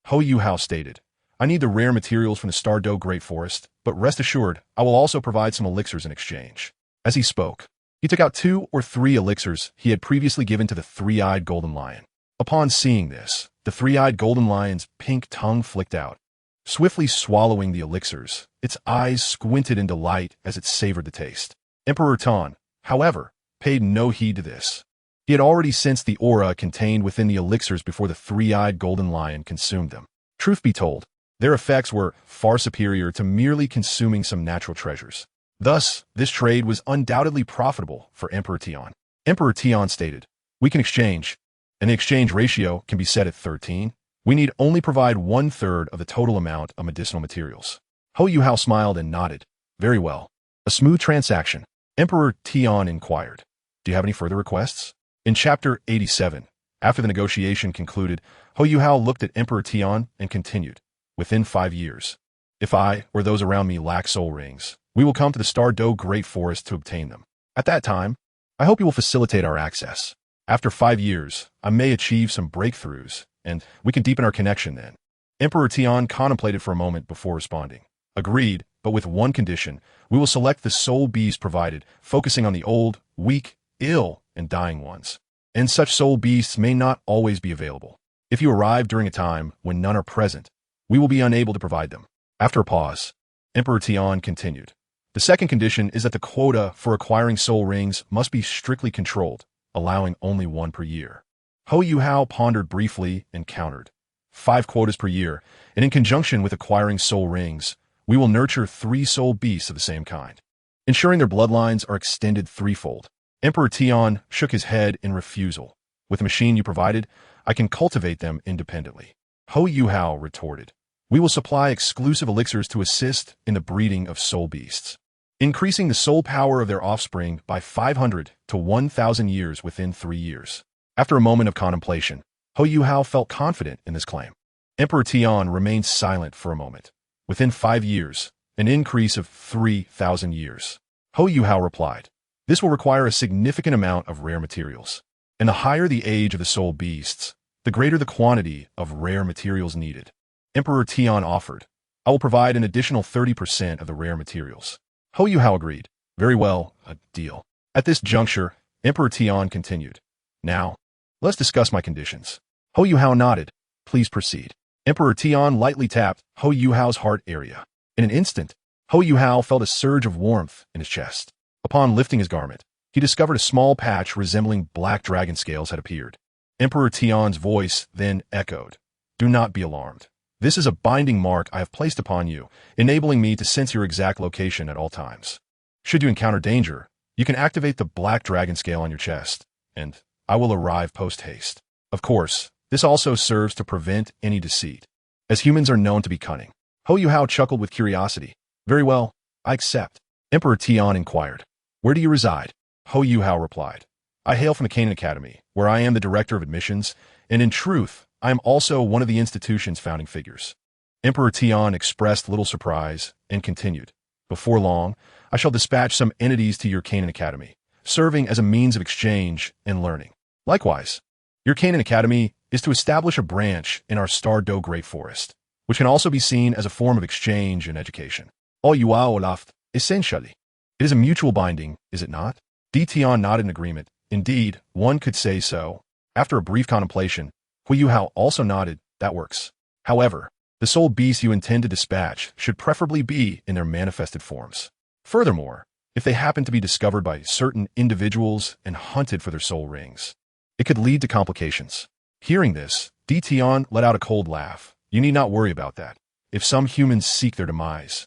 [SPEAKER 1] Huo Yuhao stated, "I need the rare materials from the Stardow Great Forest, but rest assured, I will also provide some elixirs in exchange." As he spoke, he took out 2 or 3 elixirs he had previously given to the 3-eyed golden lion. Upon seeing this, the 3-eyed golden lion's pink tongue flicked out. Swiftly swallowing the elixirs, its eyes squinted in delight as it savored the taste. Emperor Tan, however, paid no heed to this. He had already sensed the aura contained within the elixirs before the 3-eyed golden lion consumed them. Truth be told, their effects were far superior to merely consuming some natural treasures. Thus, this trade was undoubtedly profitable for Emperor Tian. Emperor Tian stated, "We can exchange, and the exchange ratio can be set at 13. We need only provide 1/3 of the total amount of medicinal materials." Huo Yuhao smiled and nodded. "Very well. A smooth transaction." Emperor Tian inquired, "Do you have any further requests?" In Chapter 87, after the negotiation concluded, Huo Yuhao looked at Emperor Tian and continued, "Within 5 years, if I or those around me lack soul rings, we will come to the Stardow Great Forest to obtain them. At that time, I hope you will facilitate our access. After 5 years, I may achieve some breakthroughs, and we can deepen our connection then." Emperor Tian contemplated for a moment before responding. "Agreed, but with one condition. We will select the soul beast provided, focusing on the old, weak, ill, and dying ones. And such soul beasts may not always be available. If you arrive during a time when none are present, we will be unable to provide them." After a pause, Emperor Tian continued, "The second condition is that the quota for acquiring soul rings must be strictly controlled, allowing only 1 per year." Huo Yuhao pondered briefly and countered, 5 quotas per year, and in conjunction with acquiring soul rings, we will nurture 3 soul beasts of the same kind, ensuring their bloodlines are extended 3-fold. Emperor Tian shook his head in refusal. "With the machine you provided, I can cultivate them independently." Huo Yuhao retorted, "We will supply exclusive elixirs to assist in the breeding of soul beasts, increasing the soul power of their offspring by 500 to 1,000 years within 3 years. After a moment of contemplation, Huo Yuhao felt confident in this claim. Emperor Tian remained silent for a moment. "Within 5 years, an increase of 3,000 years. Huo Yuhao replied, "This will require a significant amount of rare materials. And the higher the age of the soul beasts, the greater the quantity of rare materials needed." Emperor Tian offered, "I will provide an additional 30% of the rare materials." Huo Yuhao agreed, "Very well, a deal." At this juncture, Emperor Tian continued, "Now, let's discuss my conditions." Huo Yuhao nodded. "Please proceed." Emperor Tian lightly tapped Huo Yuhao's heart area. In an instant, Huo Yuhao felt a surge of warmth in his chest. Upon lifting his garment, he discovered a small patch resembling black dragon scales had appeared. Emperor Tian's voice then echoed, "Do not be alarmed. This is a binding mark I have placed upon you, enabling me to sense your exact location at all times. Should you encounter danger, you can activate the black dragon scale on your chest, and I will arrive post-haste. Of course, this also serves to prevent any deceit, as humans are known to be cunning." Huo Yuhao chuckled with curiosity. "Very well, I accept." Emperor Tian inquired, "Where do you reside?" Huo Yuhao replied, "I hail from the Qin Academy, where I am the director of admissions, and in truth, I am also one of the institution's founding figures." Emperor Tian expressed little surprise and continued, "Before long, I shall dispatch some entities to your Qin Academy, serving as a means of exchange and learning. Likewise, your Qin Academy is to establish a branch in our Stardow Great Forest, which can also be seen as a form of exchange and education. All Yuao Olaft, essentially. It is a mutual binding, is it not?" Tian nodded in agreement. "Indeed, one could say so." After a brief contemplation, Huo Yuhao also nodded, "That works." However, the soul beasts you intend to dispatch should preferably be in their manifested forms. Furthermore, if they happen to be discovered by certain individuals and hunted for their soul rings, it could lead to complications. Hearing this, Tian let out a cold laugh. You need not worry about that. If some humans seek their demise,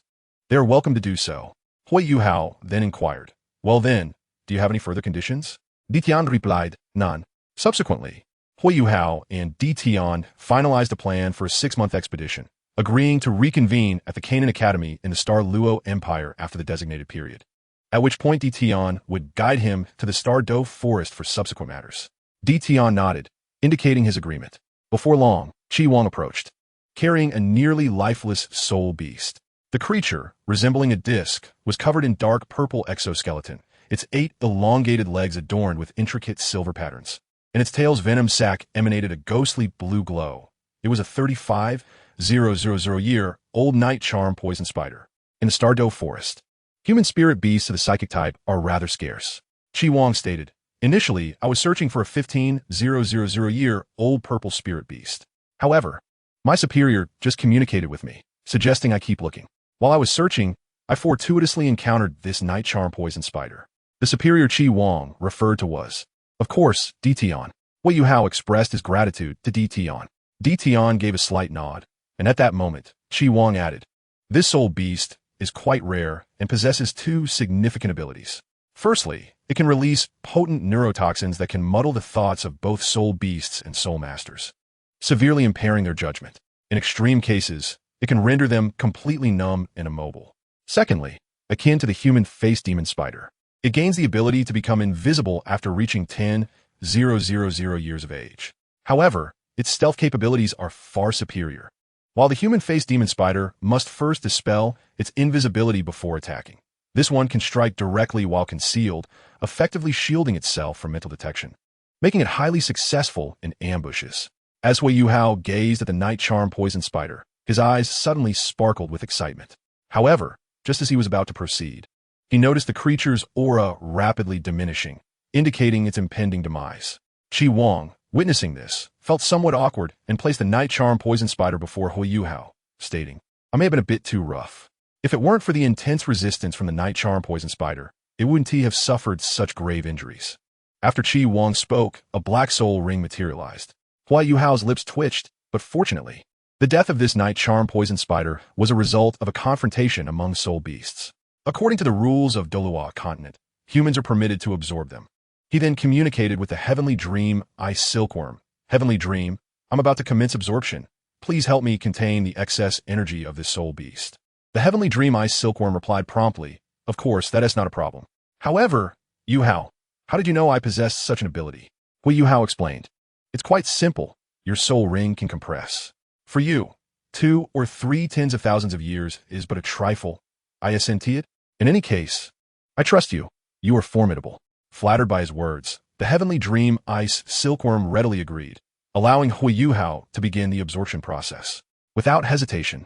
[SPEAKER 1] they are welcome to do so. Huo Yuhao then inquired, well then, do you have any further conditions? Tian replied, none. Subsequently, Huo Yuhao and Tian finalized a plan for a 6-month expedition, agreeing to reconvene at the Canaan Academy in the Star Luo Empire after the designated period, at which point Tian would guide him to the Star Do Forest for subsequent matters. Tian nodded, indicating his agreement. Before long, Qi Wang approached, carrying a nearly lifeless soul beast. The creature, resembling a disc, was covered in dark purple exoskeleton, its 8 elongated legs adorned with intricate silver patterns, and its tail's venom sac emanated a ghostly blue glow. It was a 35,000-year-old night charm poison spider in the Star Do Forest. Human spirit beasts of the psychic type are rather scarce. Qi Wang stated, initially, I was searching for a 15,000-year-old purple spirit beast. However, my superior just communicated with me, suggesting I keep looking. While I was searching, I fortuitously encountered this night charm poison spider. The superior Qi Wang referred to was, of course, Tian. Huo Yuhao expressed his gratitude to Tian. Tian gave a slight nod, and at that moment, Qi Wang added, this soul beast is quite rare and possesses 2 significant abilities. Firstly, it can release potent neurotoxins that can muddle the thoughts of both soul beasts and soul masters, severely impairing their judgment. In extreme cases, it can render them completely numb and immobile. Secondly, akin to the human face demon spider, it gains the ability to become invisible after reaching 10,000 years of age. However, its stealth capabilities are far superior. While the human face demon spider must first dispel its invisibility before attacking, this one can strike directly while concealed, effectively shielding itself from mental detection, making it highly successful in ambushes. As Huo Yuhao gazed at the night charm poison spider, his eyes suddenly sparkled with excitement. However, just as he was about to proceed, he noticed the creature's aura rapidly diminishing, indicating its impending demise. Qi Wang, witnessing this, felt somewhat awkward and placed the night charm poison spider before Huo Yuhao, stating, I may have been a bit too rough. If it weren't for the intense resistance from the night charm poison spider, it wouldn't have suffered such grave injuries. After Qi Wang spoke, a black soul ring materialized. Huo Yuhao's lips twitched, but fortunately, the death of this night charm poison spider was a result of a confrontation among soul beasts. According to the rules of Douluo continent, humans are permitted to absorb them. He then communicated with the Heavenly Dream Ice Silkworm. Heavenly Dream, I'm about to commence absorption. Please help me contain the excess energy of this soul beast. The Heavenly Dream Ice Silkworm replied promptly, of course, that is not a problem. However, Yuhao, how did you know I possessed such an ability? Huo Yuhao explained, it's quite simple. Your soul ring can compress. For you, 2 or 3 tens of thousands of years is but a trifle. I assent to it. In any case, I trust you. You are formidable. Flattered by his words, the Heavenly Dream Ice Silkworm readily agreed, allowing Huo Yuhao to begin the absorption process. Without hesitation,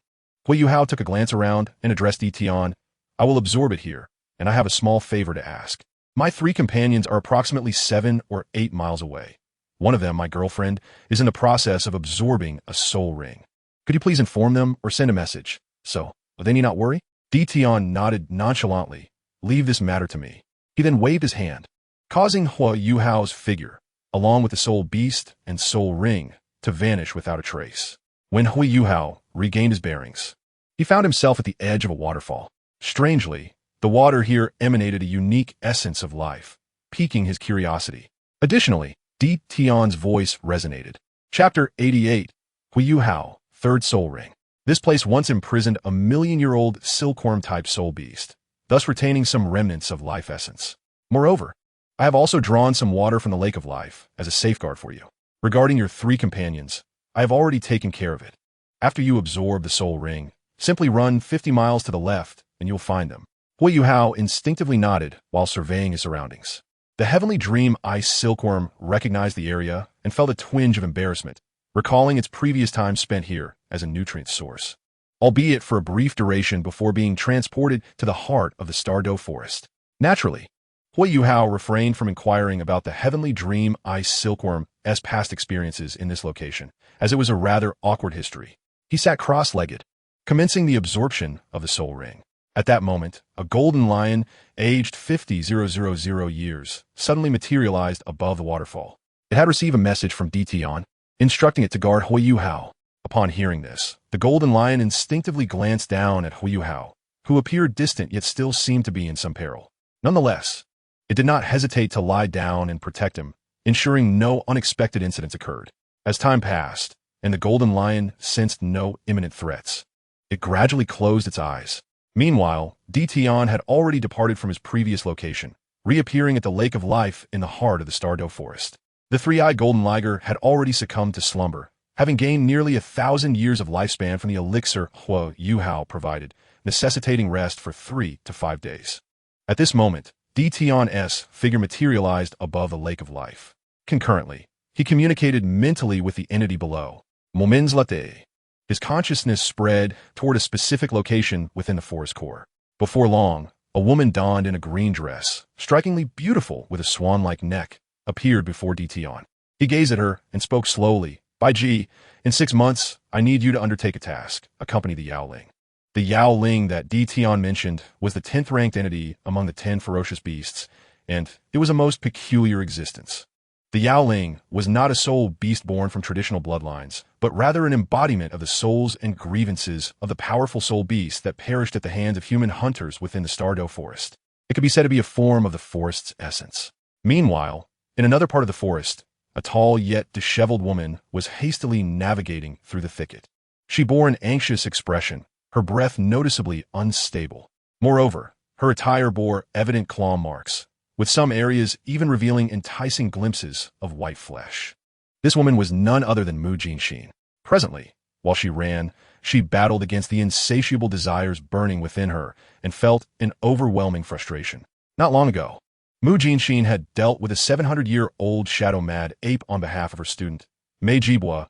[SPEAKER 1] Huo Yuhao took a glance around and addressed Tian. I will absorb it here, and I have a small favor to ask. My 3 companions are approximately 7 or 8 miles away. One of them, my girlfriend, is in the process of absorbing a soul ring. Could you please inform them or send a message? So, they need not worry? Tian nodded nonchalantly. Leave this matter to me. He then waved his hand, causing Huo Yuhao's figure, along with the soul beast and soul ring, to vanish without a trace. When Huo Yuhao regained his bearings, he found himself at the edge of a waterfall. Strangely, the water here emanated a unique essence of life, piquing his curiosity. Additionally, Tian's voice resonated. Chapter 88, Huo Yuhao, Third Soul Ring. This place once imprisoned a million-year-old silkworm-type soul beast, thus retaining some remnants of life essence. Moreover, I have also drawn some water from the Lake of Life as a safeguard for you. Regarding your 3 companions, I have already taken care of it. After you absorb the soul ring, simply run 50 miles to the left and you'll find them. Huo Yuhao instinctively nodded while surveying his surroundings. The Heavenly Dream Ice Silkworm recognized the area and felt a twinge of embarrassment, recalling its previous time spent here as a nutrient source, albeit for a brief duration before being transported to the heart of the Star Do Forest. Naturally, Huo Yuhao refrained from inquiring about the Heavenly Dream Ice Silkworm's past experiences in this location, as it was a rather awkward history. He sat cross-legged, commencing the absorption of the soul ring. At that moment, a golden lion, aged 50,000 years, suddenly materialized above the waterfall. It had received a message from Tian, instructing it to guard Huo Yuhao. Upon hearing this, the golden lion instinctively glanced down at Huo Yuhao, who appeared distant yet still seemed to be in some peril. Nonetheless, it did not hesitate to lie down and protect him, ensuring no unexpected incidents occurred. As time passed, and the golden lion sensed no imminent threats, it gradually closed its eyes. Meanwhile, Tian had already departed from his previous location, reappearing at the Lake of Life in the heart of the Stardow Forest. The three-eyed golden liger had already succumbed to slumber, having gained nearly 1,000 years of lifespan from the elixir Huo Yuhao provided, necessitating rest for 3 to 5 days. At this moment, Tian's figure materialized above the Lake of Life. Concurrently, he communicated mentally with the entity below. Moments later, his consciousness spread toward a specific location within the forest core. Before long, a woman donned in a green dress, strikingly beautiful with a swan-like neck, appeared before Tian. He gazed at her and spoke slowly. Bai Ji, in 6 months, I need you to undertake a task. Accompany the Yaoling. The Yaoling that Tian mentioned was the 10th ranked entity among the 10 ferocious beasts, and it was a most peculiar existence. The Yaoling was not a soul beast born from traditional bloodlines, but rather an embodiment of the souls and grievances of the powerful soul beasts that perished at the hands of human hunters within the Stardow Forest. It could be said to be a form of the forest's essence. Meanwhile, in another part of the forest, a tall yet disheveled woman was hastily navigating through the thicket. She bore an anxious expression, her breath noticeably unstable. Moreover, her attire bore evident claw marks, with some areas even revealing enticing glimpses of white flesh. This woman was none other than Mu Jinxin. Presently, while she ran, she battled against the insatiable desires burning within her and felt an overwhelming frustration. Not long ago, Mu Jinxin had dealt with a 700-year-old shadow-mad ape on behalf of her student, Mei Jibua,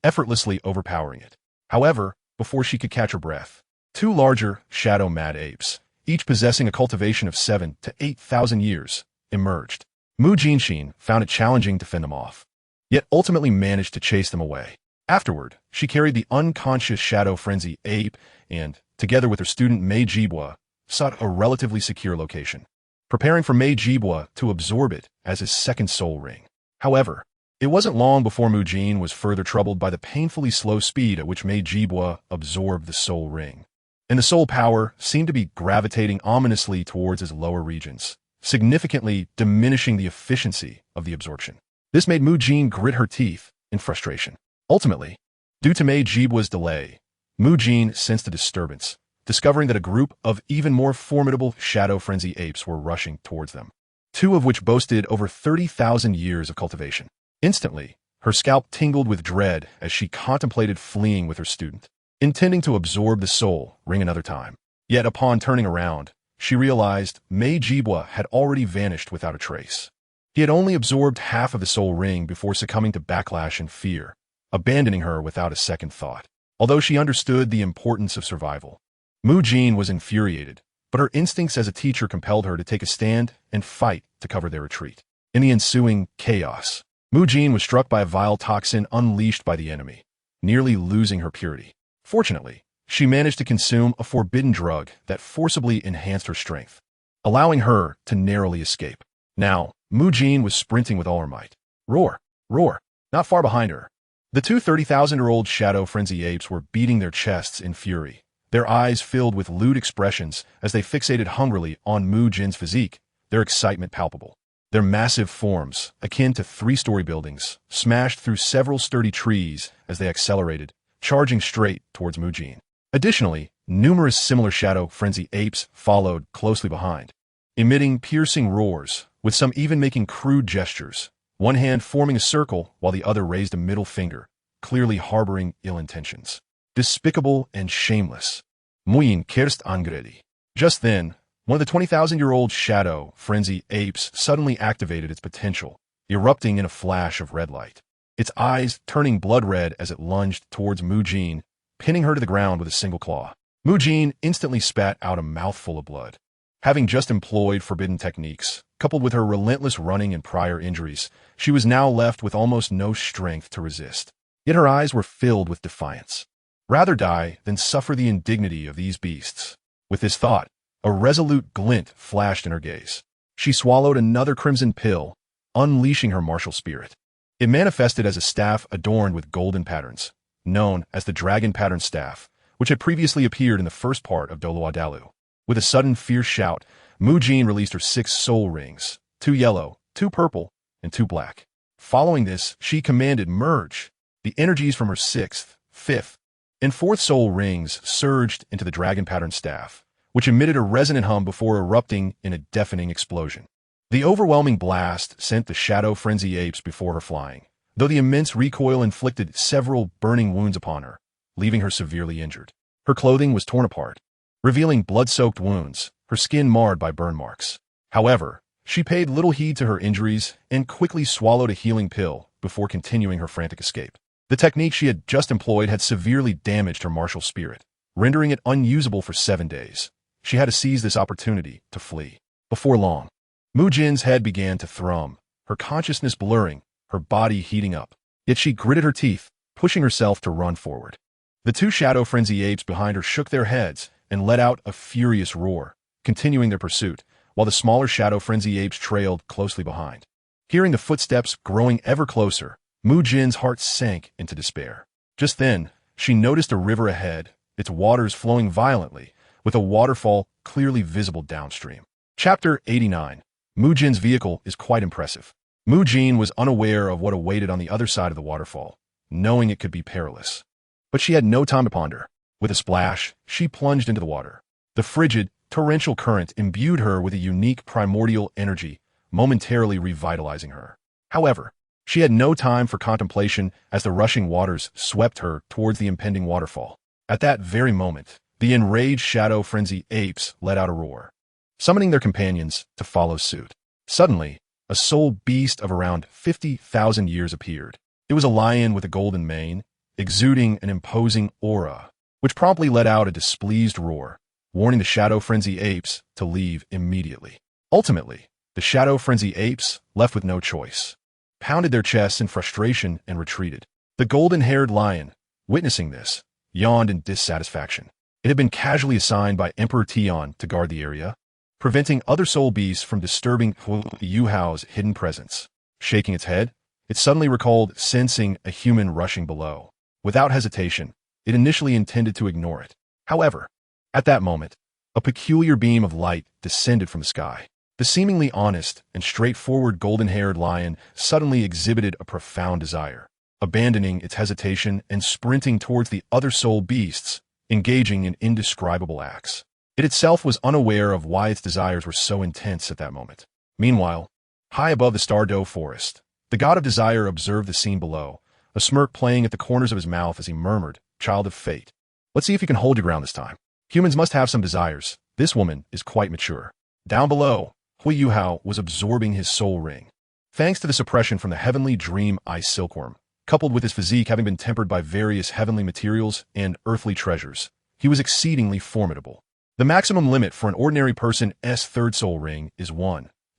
[SPEAKER 1] effortlessly overpowering it. However, before she could catch her breath, 2 larger shadow-mad apes, each possessing a cultivation of 7 to 8,000 years, emerged. Mu Jinxin found it challenging to fend them off, yet ultimately managed to chase them away. Afterward, she carried the unconscious Shadow Frenzy ape and, together with her student Mei Jibua, sought a relatively secure location, preparing for Mei Jibua to absorb it as his second soul ring. However, it wasn't long before Mu Jin was further troubled by the painfully slow speed at which Mei Jibua absorbed the soul ring, and the soul power seemed to be gravitating ominously towards his lower regions, significantly diminishing the efficiency of the absorption. This made Mu Jin grit her teeth in frustration. Ultimately, due to Mei Jibua's delay, Mu Jin sensed a disturbance, discovering that a group of even more formidable Shadow Frenzy apes were rushing towards them, 2 of which boasted over 30,000 years of cultivation. Instantly, her scalp tingled with dread as she contemplated fleeing with her student, intending to absorb the soul ring another time. Yet upon turning around, she realized Mei Jibua had already vanished without a trace. He had only absorbed half of the soul ring before succumbing to backlash and fear, abandoning her without a second thought. Although she understood the importance of survival, Mu Jin was infuriated, but her instincts as a teacher compelled her to take a stand and fight to cover their retreat. In the ensuing chaos, Mu Jin was struck by a vile toxin unleashed by the enemy, nearly losing her purity. Fortunately, she managed to consume a forbidden drug that forcibly enhanced her strength, allowing her to narrowly escape. Now, Mu Jin was sprinting with all her might. Roar! Roar! Not far behind her, the 2 30,000-year-old Shadow Frenzy apes were beating their chests in fury, their eyes filled with lewd expressions as they fixated hungrily on Mu Jin's physique, their excitement palpable. Their massive forms, akin to 3-story buildings, smashed through several sturdy trees as they accelerated, charging straight towards Mu Jin. Additionally, numerous similar Shadow Frenzy apes followed closely behind, emitting piercing roars, with some even making crude gestures, one hand forming a circle while the other raised a middle finger, clearly harboring ill intentions. Despicable and shameless. Muy cursed angredi. Just then, one of the 20,000-year-old Shadow Frenzy apes suddenly activated its potential, erupting in a flash of red light, its eyes turning blood red as it lunged towards Mu Jin, pinning her to the ground with a single claw. Mu Jin instantly spat out a mouthful of blood. Having just employed forbidden techniques, coupled with her relentless running and prior injuries, she was now left with almost no strength to resist. Yet her eyes were filled with defiance. Rather die than suffer the indignity of these beasts. With this thought, a resolute glint flashed in her gaze. She swallowed another crimson pill, unleashing her martial spirit. It manifested as a staff adorned with golden patterns, known as the Dragon Pattern Staff, which had previously appeared in the first part of Douluo. With a sudden fierce shout, Mu Jin released her 6 soul rings, 2 yellow, 2 purple, and 2 black. Following this, she commanded merge. The energies from her 6th, 5th, and 4th soul rings surged into the Dragon Pattern Staff, which emitted a resonant hum before erupting in a deafening explosion. The overwhelming blast sent the Shadow Frenzy apes before her flying, though the immense recoil inflicted several burning wounds upon her, leaving her severely injured. Her clothing was torn apart, revealing blood-soaked wounds, her skin marred by burn marks. However, she paid little heed to her injuries and quickly swallowed a healing pill before continuing her frantic escape. The technique she had just employed had severely damaged her martial spirit, rendering it unusable for 7 days. She had to seize this opportunity to flee. Before long, Mu Jin's head began to thrum, her consciousness blurring, her body heating up. Yet she gritted her teeth, pushing herself to run forward. The 2 Shadow Frenzy apes behind her shook their heads and let out a furious roar, continuing their pursuit, while the smaller Shadow Frenzy apes trailed closely behind. Hearing the footsteps growing ever closer, Mu Jin's heart sank into despair. Just then, she noticed a river ahead, its waters flowing violently, with a waterfall clearly visible downstream. Chapter 89. Mu Jin's vehicle is quite impressive. Mu Jin was unaware of what awaited on the other side of the waterfall, knowing it could be perilous. But she had no time to ponder. With a splash, she plunged into the water. The frigid, torrential current imbued her with a unique primordial energy, momentarily revitalizing her. However, she had no time for contemplation as the rushing waters swept her towards the impending waterfall. At that very moment, the enraged Shadow Frenzy apes let out a roar, summoning their companions to follow suit. Suddenly, a soul beast of around 50,000 years appeared. It was a lion with a golden mane, exuding an imposing aura, which promptly let out a displeased roar, warning the Shadow Frenzy apes to leave immediately. Ultimately, the Shadow Frenzy apes, left with no choice, pounded their chests in frustration and retreated. The golden-haired lion, witnessing this, yawned in dissatisfaction. It had been casually assigned by Emperor Tian to guard the area, preventing other soul beasts from disturbing Huo Yuhao's hidden presence. Shaking its head, it suddenly recalled sensing a human rushing below. Without hesitation, it initially intended to ignore it. However, at that moment, a peculiar beam of light descended from the sky. The seemingly honest and straightforward golden-haired lion suddenly exhibited a profound desire, abandoning its hesitation and sprinting towards the other soul beasts, engaging in indescribable acts. It itself was unaware of why its desires were so intense at that moment. Meanwhile, high above the Stardow forest, the god of desire observed the scene below, a smirk playing at the corners of his mouth as he murmured, "Child of fate. Let's see if you can hold your ground this time. Humans must have some desires. This woman is quite mature." Down below, Huo Yuhao was absorbing his soul ring. Thanks to the suppression from the heavenly dream ice silkworm, coupled with his physique having been tempered by various heavenly materials and earthly treasures, he was exceedingly formidable. The maximum limit for an ordinary person's third soul ring is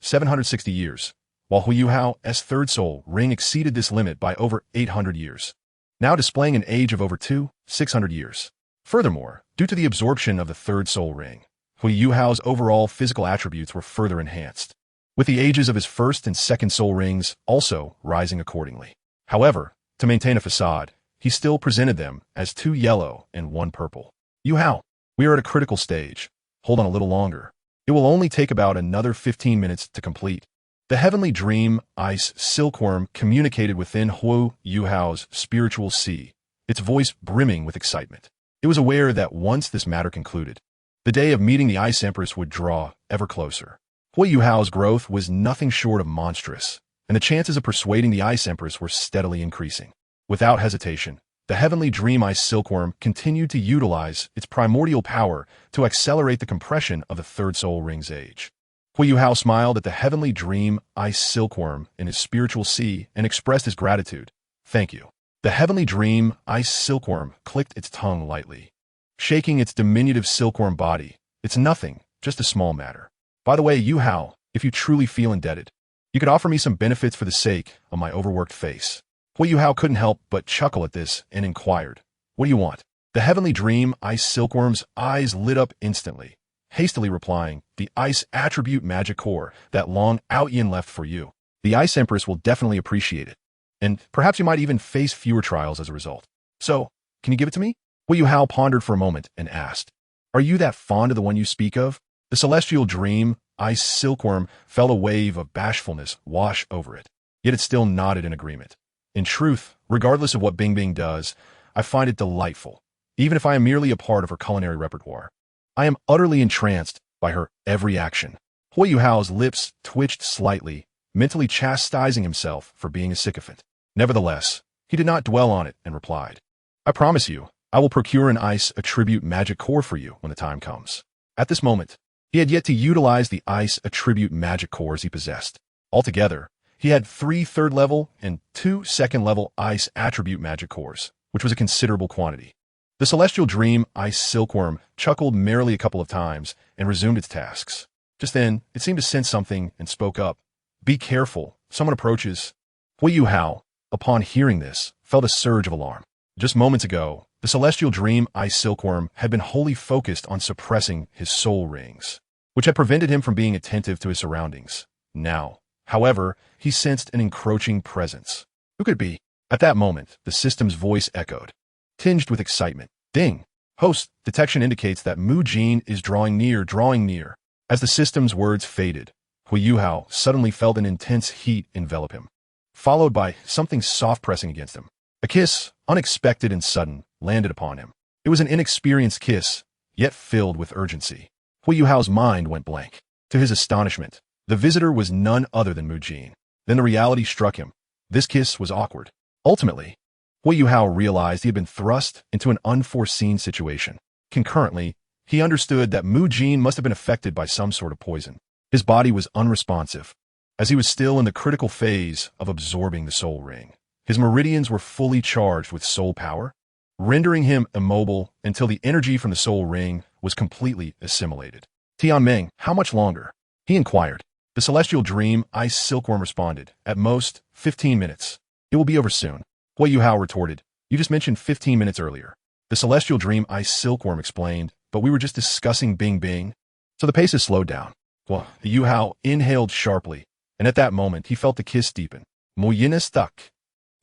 [SPEAKER 1] 760 years, while Huo Yuhao's third soul ring exceeded this limit by over 800 years, now displaying an age of over 600 years. Furthermore, due to the absorption of the third soul ring, Huo Yuhao's overall physical attributes were further enhanced, with the ages of his first and second soul rings also rising accordingly. However, to maintain a facade, he still presented them as 2 yellow and 1 purple. "Yuhao, we are at a critical stage. Hold on a little longer. It will only take about another 15 minutes to complete." The heavenly dream ice silkworm communicated within Huo Yuhao's spiritual sea, its voice brimming with excitement. It was aware that once this matter concluded, the day of meeting the Ice Empress would draw ever closer. Huo Yuhao's growth was nothing short of monstrous, and the chances of persuading the Ice Empress were steadily increasing. Without hesitation, the heavenly dream ice silkworm continued to utilize its primordial power to accelerate the compression of the third soul ring's age. Huo Yuhao smiled at the heavenly dream ice silkworm in his spiritual sea and expressed his gratitude. "Thank you." The heavenly dream ice silkworm clicked its tongue lightly, shaking its diminutive silkworm body. "It's nothing, just a small matter. By the way, Yuhao, if you truly feel indebted, you could offer me some benefits for the sake of my overworked face." Huo Yuhao couldn't help but chuckle at this and inquired, "What do you want?" The heavenly dream ice silkworm's eyes lit up instantly, hastily replying, "The ice attribute magic core that Long Outyin left for you. The Ice Empress will definitely appreciate it. And perhaps you might even face fewer trials as a result. So, can you give it to me?" Huo Yuhao pondered for a moment and asked, "Are you that fond of the one you speak of?" The celestial dream ice silkworm felt a wave of bashfulness wash over it, yet it still nodded in agreement. "In truth, regardless of what Bing Bing does, I find it delightful, even if I am merely a part of her culinary repertoire. I am utterly entranced by her every action." Huo Yuhao's lips twitched slightly, mentally chastising himself for being a sycophant. Nevertheless, he did not dwell on it and replied, "I promise you, I will procure an ice attribute magic core for you when the time comes." At this moment, he had yet to utilize the ice attribute magic cores he possessed. Altogether, he had 3 third-level and 2 second-level ice attribute magic cores, which was a considerable quantity. The celestial dream ice silkworm chuckled merrily a couple of times and resumed its tasks. Just then, it seemed to sense something and spoke up. "Be careful, someone approaches." Huo Yuhao, upon hearing this, felt a surge of alarm. Just moments ago, the celestial dream ice silkworm had been wholly focused on suppressing his soul rings, which had prevented him from being attentive to his surroundings. Now, however, he sensed an encroaching presence. Who could it be? At that moment, the system's voice echoed, tinged with excitement. "Ding! Host, detection indicates that Mu Jin is drawing near, drawing near." As the system's words faded, Huo Yuhao suddenly felt an intense heat envelop him, followed by something soft pressing against him. A kiss, unexpected and sudden, landed upon him. It was an inexperienced kiss, yet filled with urgency. Huo Yuhao's mind went blank. To his astonishment, the visitor was none other than Mu Jin. Then the reality struck him. This kiss was awkward. Ultimately, Huo Yuhao realized he had been thrust into an unforeseen situation. Concurrently, he understood that Mu Jin must have been affected by some sort of poison. His body was unresponsive, as he was still in the critical phase of absorbing the soul ring. His meridians were fully charged with soul power, rendering him immobile until the energy from the soul ring was completely assimilated. "Tianmeng, how much longer?" he inquired. The celestial dream ice silkworm responded, "At most, 15 minutes. It will be over soon." Huo Yuhao retorted, "You just mentioned 15 minutes earlier." The celestial dream ice silkworm explained, "But we were just discussing Bing Bing, so the pace has slowed down." Well, Yuhao inhaled sharply, and at that moment he felt the kiss deepen. "Mo yin is stuck."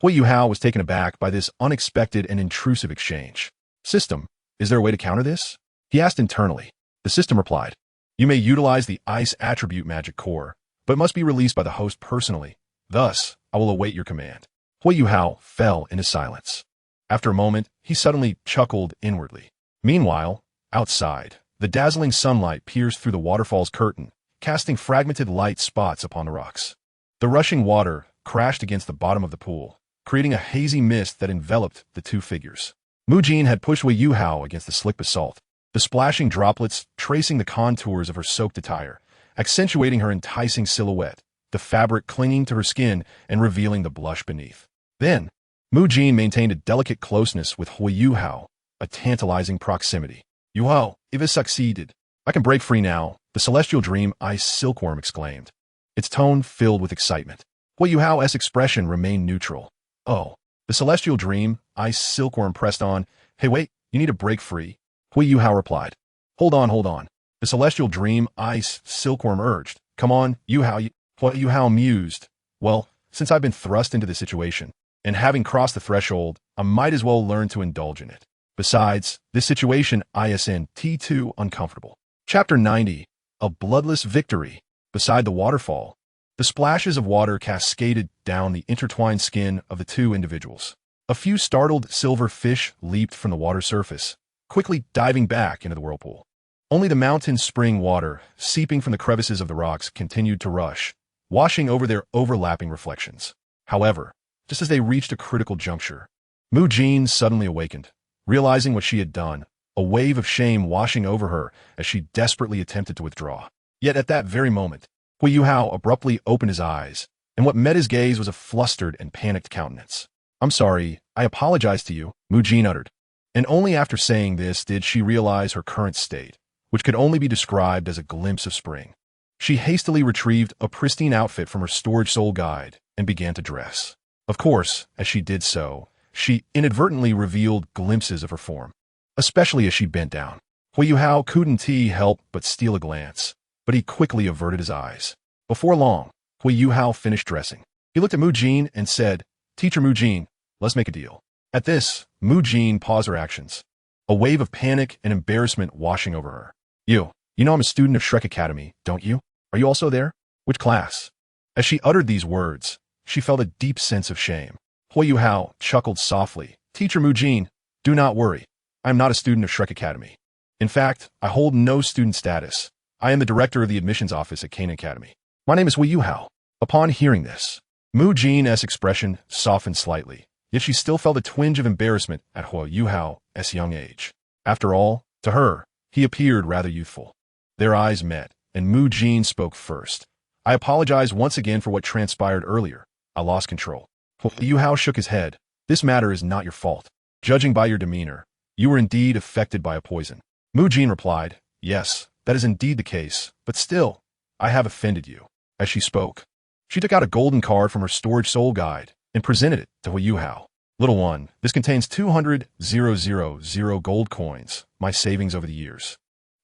[SPEAKER 1] Huo Yuhao was taken aback by this unexpected and intrusive exchange. "System, is there a way to counter this?" he asked internally. The system replied, "You may utilize the ice attribute magic core, but it must be released by the host personally. Thus, I will await your command." Huo Yuhao fell into silence. After a moment, he suddenly chuckled inwardly. Meanwhile, outside, the dazzling sunlight pierced through the waterfall's curtain, casting fragmented light spots upon the rocks. The rushing water crashed against the bottom of the pool, creating a hazy mist that enveloped the two figures. Mu Jin had pushed Huo Yuhao against the slick basalt, the splashing droplets tracing the contours of her soaked attire, accentuating her enticing silhouette, the fabric clinging to her skin and revealing the blush beneath. Then, Mu Jin maintained a delicate closeness with Huo Yuhao, a tantalizing proximity. "Yuhao, if it succeeded, I can break free now," the celestial dream ice silkworm exclaimed, its tone filled with excitement. Huo Yuhao's expression remained neutral. "Oh." The celestial dream ice silkworm pressed on. "Hey, wait, you need to break free." Huo Yuhao replied. Hold on. The celestial dream ice silkworm urged. "Come on, Yuhao." Huo Yuhao mused. "Well, since I've been thrust into this situation, and having crossed the threshold, I might as well learn to indulge in it. Besides, this situation isn't too uncomfortable." Chapter 90. A Bloodless Victory. Beside the waterfall, the splashes of water cascaded down the intertwined skin of the two individuals. A few startled silver fish leaped from the water surface, quickly diving back into the whirlpool. Only the mountain spring water, seeping from the crevices of the rocks, continued to rush, washing over their overlapping reflections. However, just as they reached a critical juncture, Mu Jin suddenly awakened, realizing what she had done, a wave of shame washing over her as she desperately attempted to withdraw. Yet at that very moment, Huo Yuhao abruptly opened his eyes, and what met his gaze was a flustered and panicked countenance. "I'm sorry, I apologize to you," Mu Jin uttered. And only after saying this did she realize her current state, which could only be described as a glimpse of spring. She hastily retrieved a pristine outfit from her storage soul guide and began to dress. Of course, as she did so, she inadvertently revealed glimpses of her form. especially as she bent down. Huo Yuhao couldn't help but steal a glance, but he quickly averted his eyes. Before long, Huo Yuhao finished dressing. He looked at Mu Jin and said, "Teacher Mu Jin, let's make a deal." At this, Mu Jin paused her actions, a wave of panic and embarrassment washing over her. You know I'm a student of Shrek Academy, don't you? Are you also there? Which class?" As she uttered these words, she felt a deep sense of shame. Huo Yuhao chuckled softly. "Teacher Mu Jin, do not worry. I am not a student of Shrek Academy. In fact, I hold no student status. I am the director of the admissions office at Qin Academy. My name is Huo Yuhao." Upon hearing this, Mu Jin's expression softened slightly, yet she still felt a twinge of embarrassment at Huo Yuhao's young age. After all, to her, he appeared rather youthful. Their eyes met, and Mu Jin spoke first. "I apologize once again for what transpired earlier. I lost control." Huo Yuhao shook his head. "This matter is not your fault. Judging by your demeanor, you were indeed affected by a poison." Mu Jin replied, "Yes, that is indeed the case, but still, I have offended you." As she spoke, she took out a golden card from her storage soul guide and presented it to Huo Yuhao. "Little one, this contains 200,000 gold coins, my savings over the years."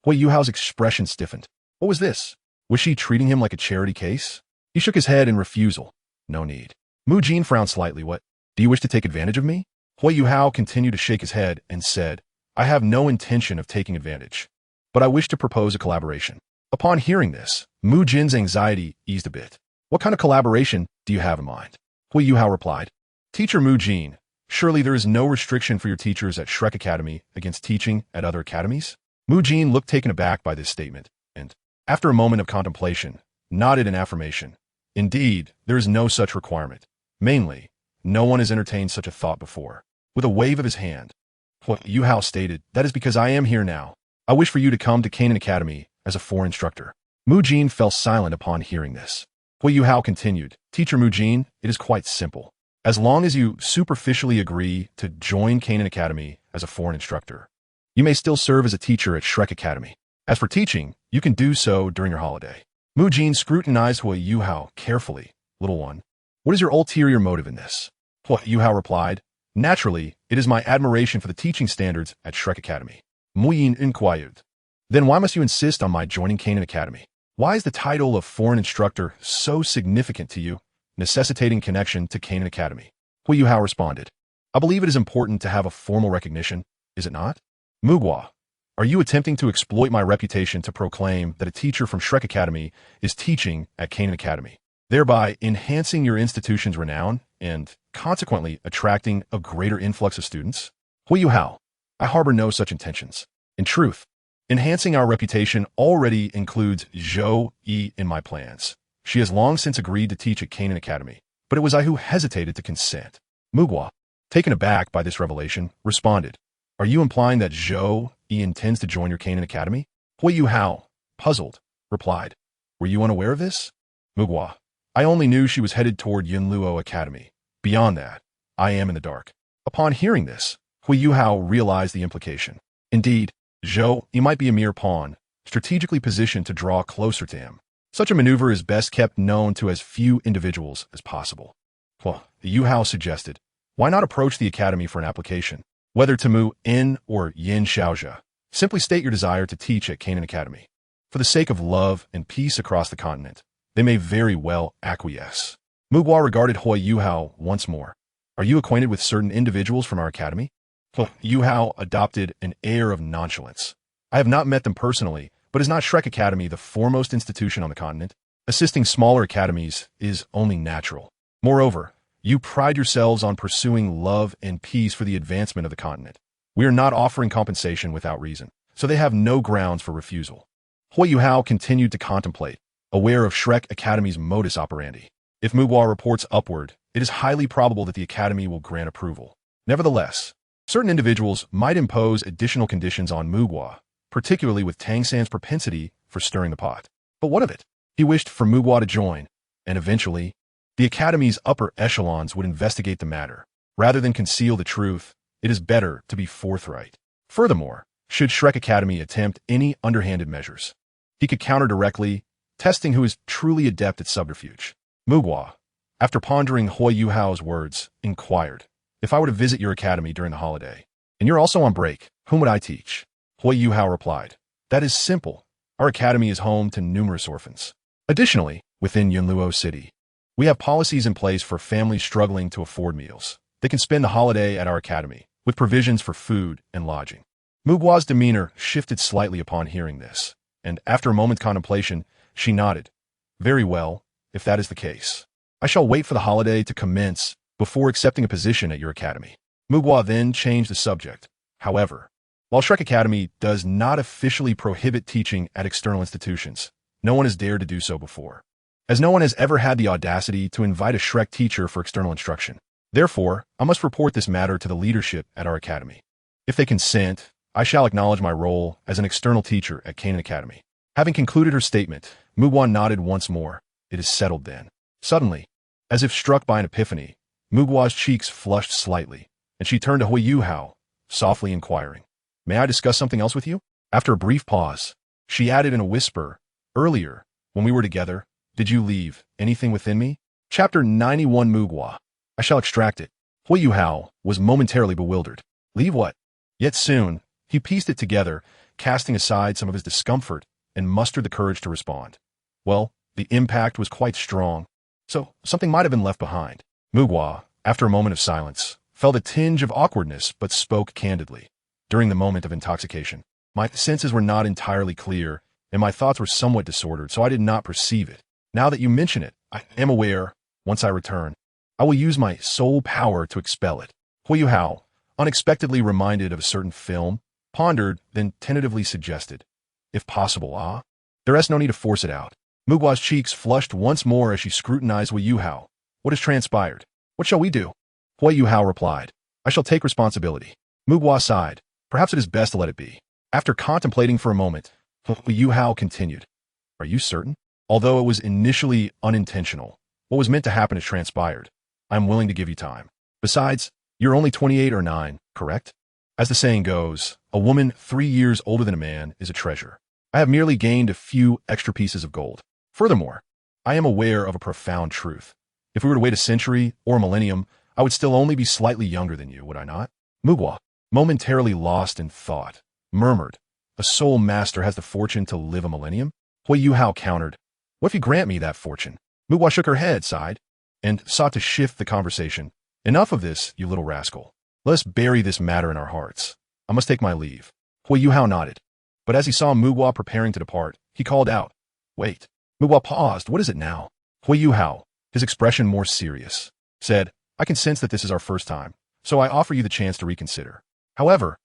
[SPEAKER 1] Huo Yuhao's expression stiffened. What was this? Was she treating him like a charity case? He shook his head in refusal. "No need." Mu Jin frowned slightly. "What? Do you wish to take advantage of me?" Huo Yuhao continued to shake his head and said, "I have no intention of taking advantage, but I wish to propose a collaboration." Upon hearing this, Mu Jin's anxiety eased a bit. "What kind of collaboration do you have in mind?" Huo Yuhao replied, "Teacher Mu Jin, surely there is no restriction for your teachers at Shrek Academy against teaching at other academies?" Mu Jin looked taken aback by this statement, and, after a moment of contemplation, nodded in affirmation. "Indeed, there is no such requirement. Mainly, no one has entertained such a thought before." With a wave of his hand, Huo Yuhao stated, "That is because I am here now. I wish for you to come to Qian Academy as a foreign instructor." Mu Jin fell silent upon hearing this. Huo Yuhao continued, "Teacher Mu Jin, it is quite simple. As long as you superficially agree to join Qian Academy as a foreign instructor, you may still serve as a teacher at Shrek Academy. As for teaching, you can do so during your holiday." Mu Jin scrutinized Huo Yuhao carefully. "Little one, what is your ulterior motive in this?" Huo Yuhao replied, "Naturally, it is my admiration for the teaching standards at Shrek Academy." Mu Jin inquired, "Then why must you insist on my joining Qian Academy? Why is the title of foreign instructor so significant to you, necessitating connection to Qian Academy?" Huo Yuhao responded, "I believe it is important to have a formal recognition, is it not?" "Mugwa, are you attempting to exploit my reputation to proclaim that a teacher from Shrek Academy is teaching at Qian Academy, thereby enhancing your institution's renown and, consequently, attracting a greater influx of students?" Huo Yuhao, "I harbor no such intentions. In truth, enhancing our reputation already includes Zhou Yi in my plans. She has long since agreed to teach at Qian Academy, but it was I who hesitated to consent." Mugwa, taken aback by this revelation, responded, "Are you implying that Zhou Yi intends to join your Qian Academy?" Huo Yuhao, puzzled, replied, "Were you unaware of this?" Mugwa, "I only knew she was headed toward Yunluo Academy. Beyond that, I am in the dark." Upon hearing this, Huo Yuhao realized the implication. Indeed, Zhou Yi might be a mere pawn, strategically positioned to draw closer to him. Such a maneuver is best kept known to as few individuals as possible. Huo Yuhao suggested, "Why not approach the academy for an application? Whether to Mu In or Yin Xiaozhe, simply state your desire to teach at Qian Academy. For the sake of love and peace across the continent, they may very well acquiesce." Mugwa regarded Huo Yuhao once more. "Are you acquainted with certain individuals from our academy?" Huo Yuhao adopted an air of nonchalance. "I have not met them personally, but is not Shrek Academy the foremost institution on the continent? Assisting smaller academies is only natural. Moreover, you pride yourselves on pursuing love and peace for the advancement of the continent. We are not offering compensation without reason, so they have no grounds for refusal." Huo Yuhao continued to contemplate, aware of Shrek Academy's modus operandi. If Mugwa reports upward, it is highly probable that the academy will grant approval. Nevertheless, certain individuals might impose additional conditions on Mugwa, particularly with Tang San's propensity for stirring the pot. But what of it? He wished for Mugwa to join, and eventually, the academy's upper echelons would investigate the matter. Rather than conceal the truth, it is better to be forthright. Furthermore, should Shrek Academy attempt any underhanded measures, he could counter directly, testing who is truly adept at subterfuge. Mugwa, after pondering Huo Yuhao's words, inquired, "If I were to visit your academy during the holiday, and you're also on break, Whom would I teach? Huo Yuhao replied. That is simple. Our academy is home to numerous orphans. Additionally, within Yunluo City, we have policies in place for families struggling to afford meals. They can spend the holiday at our academy, with provisions for food and lodging. Mugua's demeanor shifted slightly upon hearing this, and after a moment's contemplation, she nodded. Very well, if that is the case. I shall wait for the holiday to commence before accepting a position at your academy. Mugua then changed the subject. However, while Shrek Academy does not officially prohibit teaching at external institutions, no one has dared to do so before, as no one has ever had the audacity to invite a Shrek teacher for external instruction. Therefore, I must report this matter to the leadership at our academy. If they consent, I shall acknowledge my role as an external teacher at Qian Academy. Having concluded her statement, Mugua nodded once more. It is settled then. Suddenly, as if struck by an epiphany, Mugua's cheeks flushed slightly, and she turned to Huo Yuhao, softly inquiring, May I discuss something else with you? After a brief pause, she added in a whisper, Earlier, when we were together, did you leave anything within me? Chapter 91 Mugua. I shall extract it. Huo Yuhao was momentarily bewildered. Leave what? Yet soon, he pieced it together, casting aside some of his discomfort, and mustered the courage to respond. Well, the impact was quite strong, so something might have been left behind. Mugua, after a moment of silence, felt a tinge of awkwardness but spoke candidly. During the moment of intoxication, my senses were not entirely clear, and my thoughts were somewhat disordered, so I did not perceive it. Now that you mention it, I am aware, once I return, I will use my soul power to expel it. Huo Yuhao, unexpectedly reminded of a certain film, pondered, then tentatively suggested, If possible, there is no need to force it out. Mugua's cheeks flushed once more as she scrutinized Huo Yuhao. What has transpired? What shall we do? Huo Yuhao replied, I shall take responsibility. Mugua sighed. Perhaps it is best to let it be. After contemplating for a moment, Huo Yuhao continued, Are you certain? Although it was initially unintentional, what was meant to happen has transpired. I am willing to give you time. Besides, you're only 28 or 9, correct? As the saying goes, a woman 3 years older than a man is a treasure. I have merely gained a few extra pieces of gold. Furthermore, I am aware of a profound truth. If we were to wait a century or a millennium, I would still only be slightly younger than you, would I not? Mugua, momentarily lost in thought, murmured, A soul master has the fortune to live a millennium? Huo Yuhao countered, What if you grant me that fortune? Mugua shook her head, sighed, and sought to shift the conversation. Enough of this, you little rascal. Let us bury this matter in our hearts. I must take my leave. Huo Yuhao nodded, but as he saw Mugua preparing to depart, he called out, Wait. Mugua paused. What is it now? Huo Yuhao, his expression more serious, said, I can sense that this is our first time, so I offer you the chance to reconsider. However,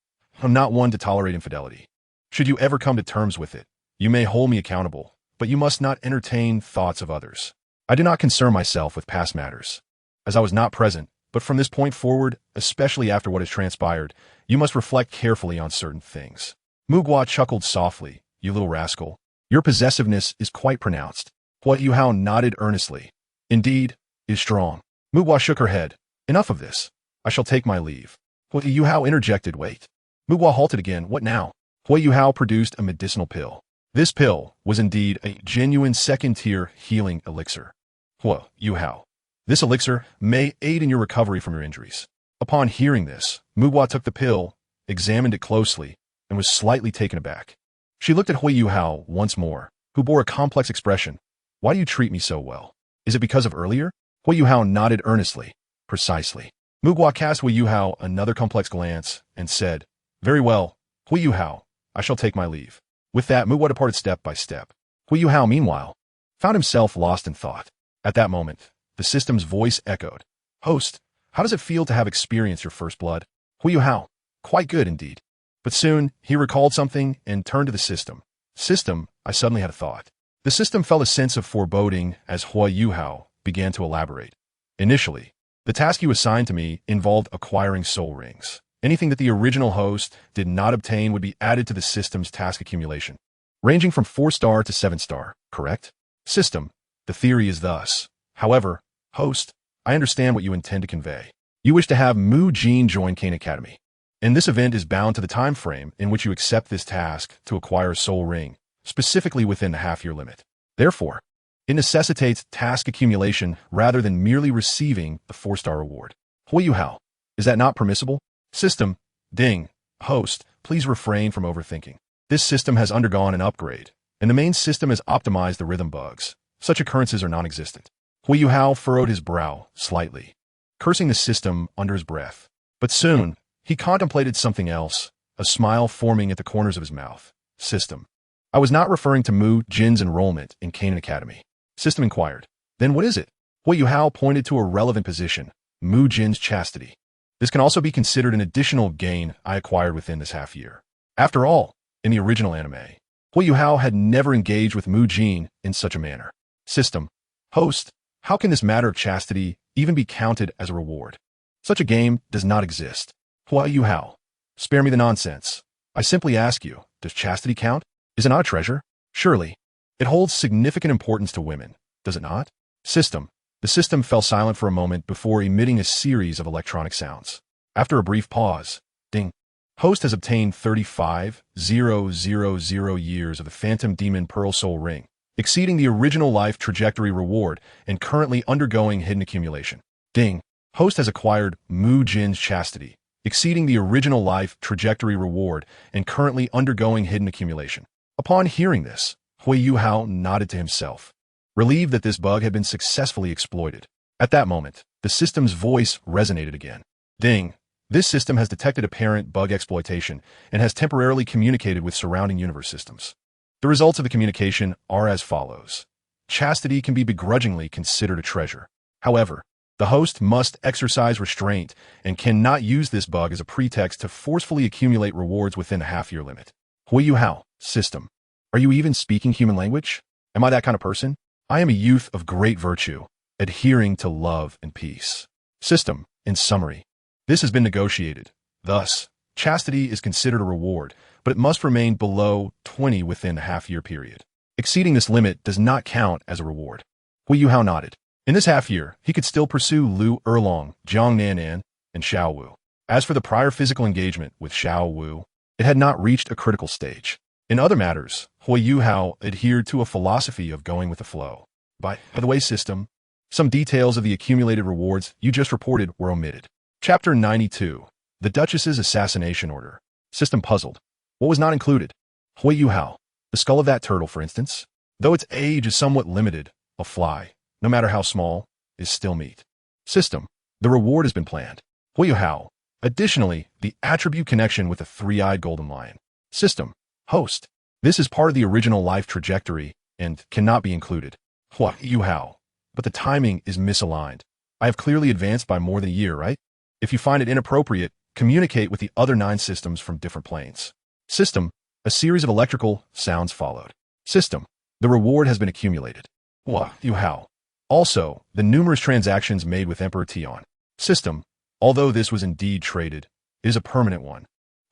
[SPEAKER 1] I'm not one to tolerate infidelity. Should you ever come to terms with it, you may hold me accountable, but you must not entertain thoughts of others. I do not concern myself with past matters, as I was not present, but from this point forward, especially after what has transpired, you must reflect carefully on certain things. Mugua chuckled softly, You little rascal. Your possessiveness is quite pronounced. Huo Yuhao nodded earnestly. Indeed, it is strong. Mugua shook her head. Enough of this. I shall take my leave. Huo Yuhao interjected, Wait. Mugua halted again. What now? Huo Yuhao produced a medicinal pill. This pill was indeed a genuine second-tier healing elixir. Huo Yuhao, this elixir may aid in your recovery from your injuries. Upon hearing this, Mugua took the pill, examined it closely, and was slightly taken aback. She looked at Huo Yuhao once more, who bore a complex expression. Why do you treat me so well? Is it because of earlier? Huo Yuhao nodded earnestly. Precisely. Mugua cast Huo Yuhao another complex glance and said, Very well, Huo Yuhao, I shall take my leave. With that, Mugua departed step by step. Huo Yuhao, meanwhile, found himself lost in thought. At that moment, the system's voice echoed. Host, how does it feel to have experienced your first blood? Huo Yuhao, quite good indeed. But soon, he recalled something and turned to the system. System, I suddenly had a thought. The system felt a sense of foreboding as Huo Yuhao began to elaborate. Initially, the task you assigned to me involved acquiring soul rings. Anything that the original host did not obtain would be added to the system's task accumulation, ranging from 4-star to 7-star, correct? System, the theory is thus. However, host, I understand what you intend to convey. You wish to have Mu Jin join Qian Academy, and this event is bound to the time frame in which you accept this task to acquire a soul ring, specifically within the half-year limit. Therefore, it necessitates task accumulation rather than merely receiving the 4-star reward. Huo Yuhao, is that not permissible? System, ding, host, please refrain from overthinking. This system has undergone an upgrade, and the main system has optimized the rhythm bugs. Such occurrences are non-existent. Huo Yuhao furrowed his brow slightly, cursing the system under his breath. But soon, he contemplated something else, a smile forming at the corners of his mouth. System. I was not referring to Mu Jin's enrollment in Qin Academy. System inquired. Then what is it? Huo Yuhao pointed to a relevant position, Mu Jin's chastity. This can also be considered an additional gain I acquired within this half year. After all, in the original anime, Huo Yuhao had never engaged with Mu Jin in such a manner. System. Host. How can this matter of chastity even be counted as a reward? Such a game does not exist. Huo Yuhao. Spare me the nonsense. I simply ask you, does chastity count? Is it not a treasure? Surely. It holds significant importance to women, does it not? System. The system fell silent for a moment before emitting a series of electronic sounds. After a brief pause, ding. Host has obtained 35,000 years of the Phantom Demon Pearl Soul Ring, exceeding the original life trajectory reward and currently undergoing hidden accumulation. Ding. Host has acquired Mu Jin's chastity, exceeding the original life trajectory reward and currently undergoing hidden accumulation. Upon hearing this, Huo Yuhao nodded to himself, relieved that this bug had been successfully exploited. At that moment, the system's voice resonated again. Ding. This system has detected apparent bug exploitation and has temporarily communicated with surrounding universe systems. The results of the communication are as follows. Chastity can be begrudgingly considered a treasure. However, the host must exercise restraint and cannot use this bug as a pretext to forcefully accumulate rewards within a half-year limit. Huo Yuhao. System. Are you even speaking human language? Am I that kind of person? I am a youth of great virtue, adhering to love and peace. System. In summary, this has been negotiated. Thus, chastity is considered a reward, but it must remain below 20 within a half-year period. Exceeding this limit does not count as a reward. Huo Yuhao nodded. In this half-year, he could still pursue Liu Erlong, Jiang Nanan, and Xiao Wu. As for the prior physical engagement with Xiao Wu, it had not reached a critical stage. In other matters, Huo Yuhao adhered to a philosophy of going with the flow. By the way, system, some details of the accumulated rewards you just reported were omitted. Chapter 92. The Duchess's Assassination Order. System puzzled. What was not included? Huo Yuhao. The skull of that turtle, for instance. Though its age is somewhat limited, a fly, no matter how small, is still meat. System. The reward has been planned. Huo Yuhao. Additionally, the attribute connection with the three-eyed golden lion. System. Host. This is part of the original life trajectory and cannot be included. Huo Yuhao. But the timing is misaligned. I have clearly advanced by more than a year, right? If you find it inappropriate, communicate with the other 9 systems from different planes. System. A series of electrical sounds followed. System. The reward has been accumulated. Huo Yuhao. Also, the numerous transactions made with Emperor Tian. System. Although this was indeed traded, it is a permanent one.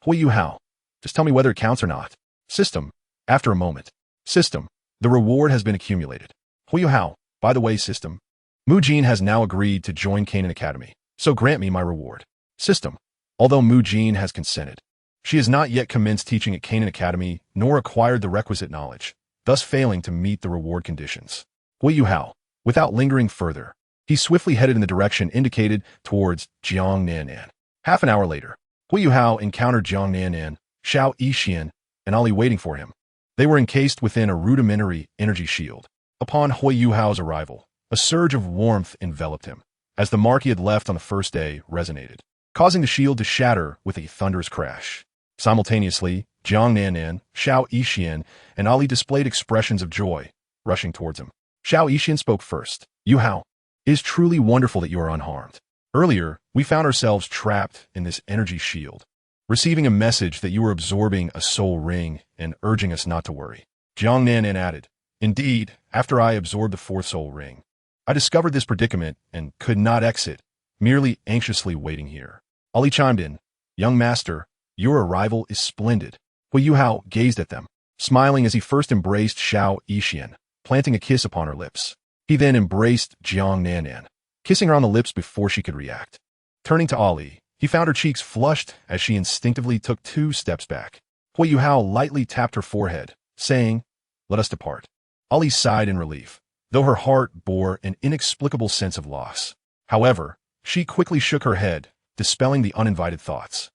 [SPEAKER 1] Huo Yuhao. Just tell me whether it counts or not. System. After a moment. System. The reward has been accumulated. Huo Yuhao. By the way, system. Mu Jin has now agreed to join Qin Academy, so grant me my reward. System. Although Mu Jin has consented, she has not yet commenced teaching at Qin Academy nor acquired the requisite knowledge, thus failing to meet the reward conditions. Huo Yuhao. Without lingering further, he swiftly headed in the direction indicated towards Jiang Nanan. Half an hour later, Huo Yuhao encountered Jiang Nanan, Xiao Yixian, and Ali waiting for him. They were encased within a rudimentary energy shield. Upon Huo Yuhao's arrival, a surge of warmth enveloped him, as the mark he had left on the first day resonated, causing the shield to shatter with a thunderous crash. Simultaneously, Jiang Nanan, Xiao Yixian, and Ali displayed expressions of joy, rushing towards him. Xiao Yixian spoke first. Yuhao, it is truly wonderful that you are unharmed. Earlier, we found ourselves trapped in this energy shield, receiving a message that you were absorbing a soul ring and urging us not to worry. Jiang Nanan added, Indeed, after I absorbed the 4th soul ring, I discovered this predicament and could not exit, merely anxiously waiting here. Ali chimed in, Young master, your arrival is splendid. Huo Yuhao gazed at them, smiling as he first embraced Xiao Yixian, planting a kiss upon her lips. He then embraced Jiang Nanan, kissing her on the lips before she could react. Turning to Ali, he found her cheeks flushed as she instinctively took 2 steps back. Huo Yuhao lightly tapped her forehead, saying, Let us depart. Ali sighed in relief, though her heart bore an inexplicable sense of loss. However, she quickly shook her head, dispelling the uninvited thoughts.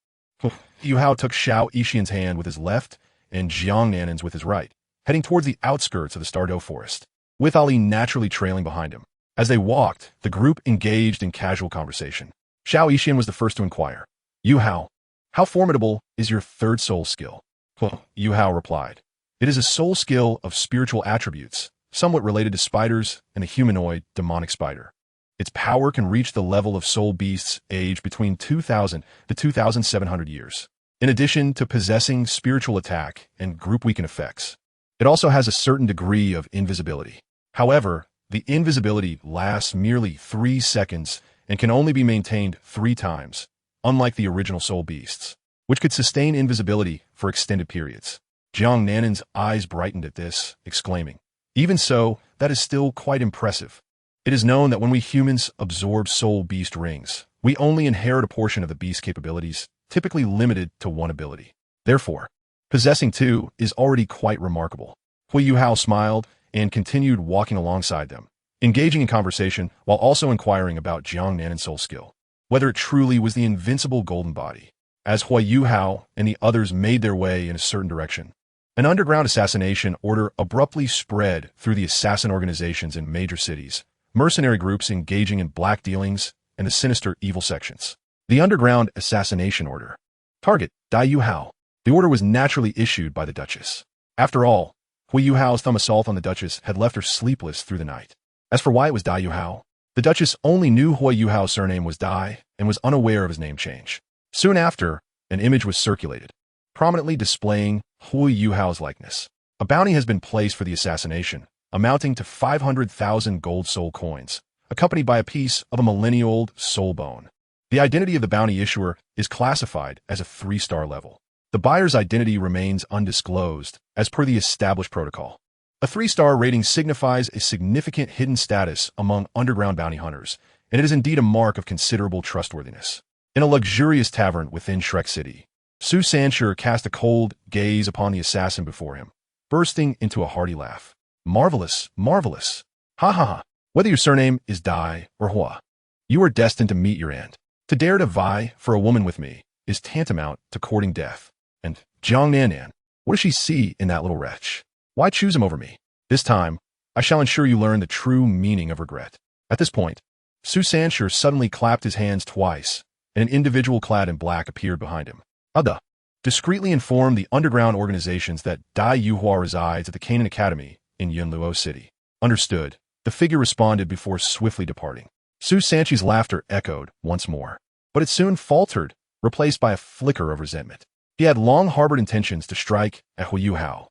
[SPEAKER 1] Yuhao took Xiao Yixian's hand with his left and Jiang Nanin's with his right, heading towards the outskirts of the Stardow forest, with Ali naturally trailing behind him. As they walked, the group engaged in casual conversation. Xiao Yixian was the first to inquire. Yuhao, how formidable is your third soul skill? Well, Yuhao replied. It is a soul skill of spiritual attributes, somewhat related to spiders and the humanoid demonic spider. Its power can reach the level of soul beasts aged between 2,000 to 2,700 years. In addition to possessing spiritual attack and group weaken effects, it also has a certain degree of invisibility. However, the invisibility lasts merely 3 seconds and can only be maintained 3 times, unlike the original soul beasts, which could sustain invisibility for extended periods. Jiang Nanin's eyes brightened at this, exclaiming, even so, that is still quite impressive. It is known that when we humans absorb soul beast rings, we only inherit a portion of the beast's capabilities, typically limited to 1 ability. Therefore, possessing 2 is already quite remarkable. Huo Yuhao smiled and continued walking alongside them, engaging in conversation while also inquiring about Jiang Nanin's soul skill, whether it truly was the invincible golden body. As Huo Yuhao and the others made their way in a certain direction, an underground assassination order abruptly spread through the assassin organizations in major cities, mercenary groups engaging in black dealings, and the sinister evil sections. The Underground Assassination Order. Target, Dai Yuhao. The order was naturally issued by the Duchess. After all, Huo Yuhao's thumb assault on the Duchess had left her sleepless through the night. As for why it was Dai Yuhao, the Duchess only knew Huo Yuhao's surname was Dai and was unaware of his name change. Soon after, an image was circulated, prominently displaying Huo Yuhao's likeness. A bounty has been placed for the assassination, amounting to 500,000 gold soul coins, accompanied by a piece of a millennia-old soul bone. The identity of the bounty issuer is classified as a 3-star level. The buyer's identity remains undisclosed, as per the established protocol. A 3-star rating signifies a significant hidden status among underground bounty hunters, and it is indeed a mark of considerable trustworthiness. In a luxurious tavern within Shrek City, Su Sanshur cast a cold gaze upon the assassin before him, bursting into a hearty laugh. Marvelous, marvelous. Ha ha ha. Whether your surname is Dai or Hua, you are destined to meet your end. To dare to vie for a woman with me is tantamount to courting death. And Jiang Nanan, what does she see in that little wretch? Why choose him over me? This time, I shall ensure you learn the true meaning of regret. At this point, Su Sanshur suddenly clapped his hands twice, and an individual clad in black appeared behind him. Ada discreetly informed the underground organizations that Dai Yuhua resides at the Canaan Academy in Yunluo City. Understood. The figure responded before swiftly departing. Su Sanchi's laughter echoed once more, but it soon faltered, replaced by a flicker of resentment. He had long harbored intentions to strike at Huo Yuhao,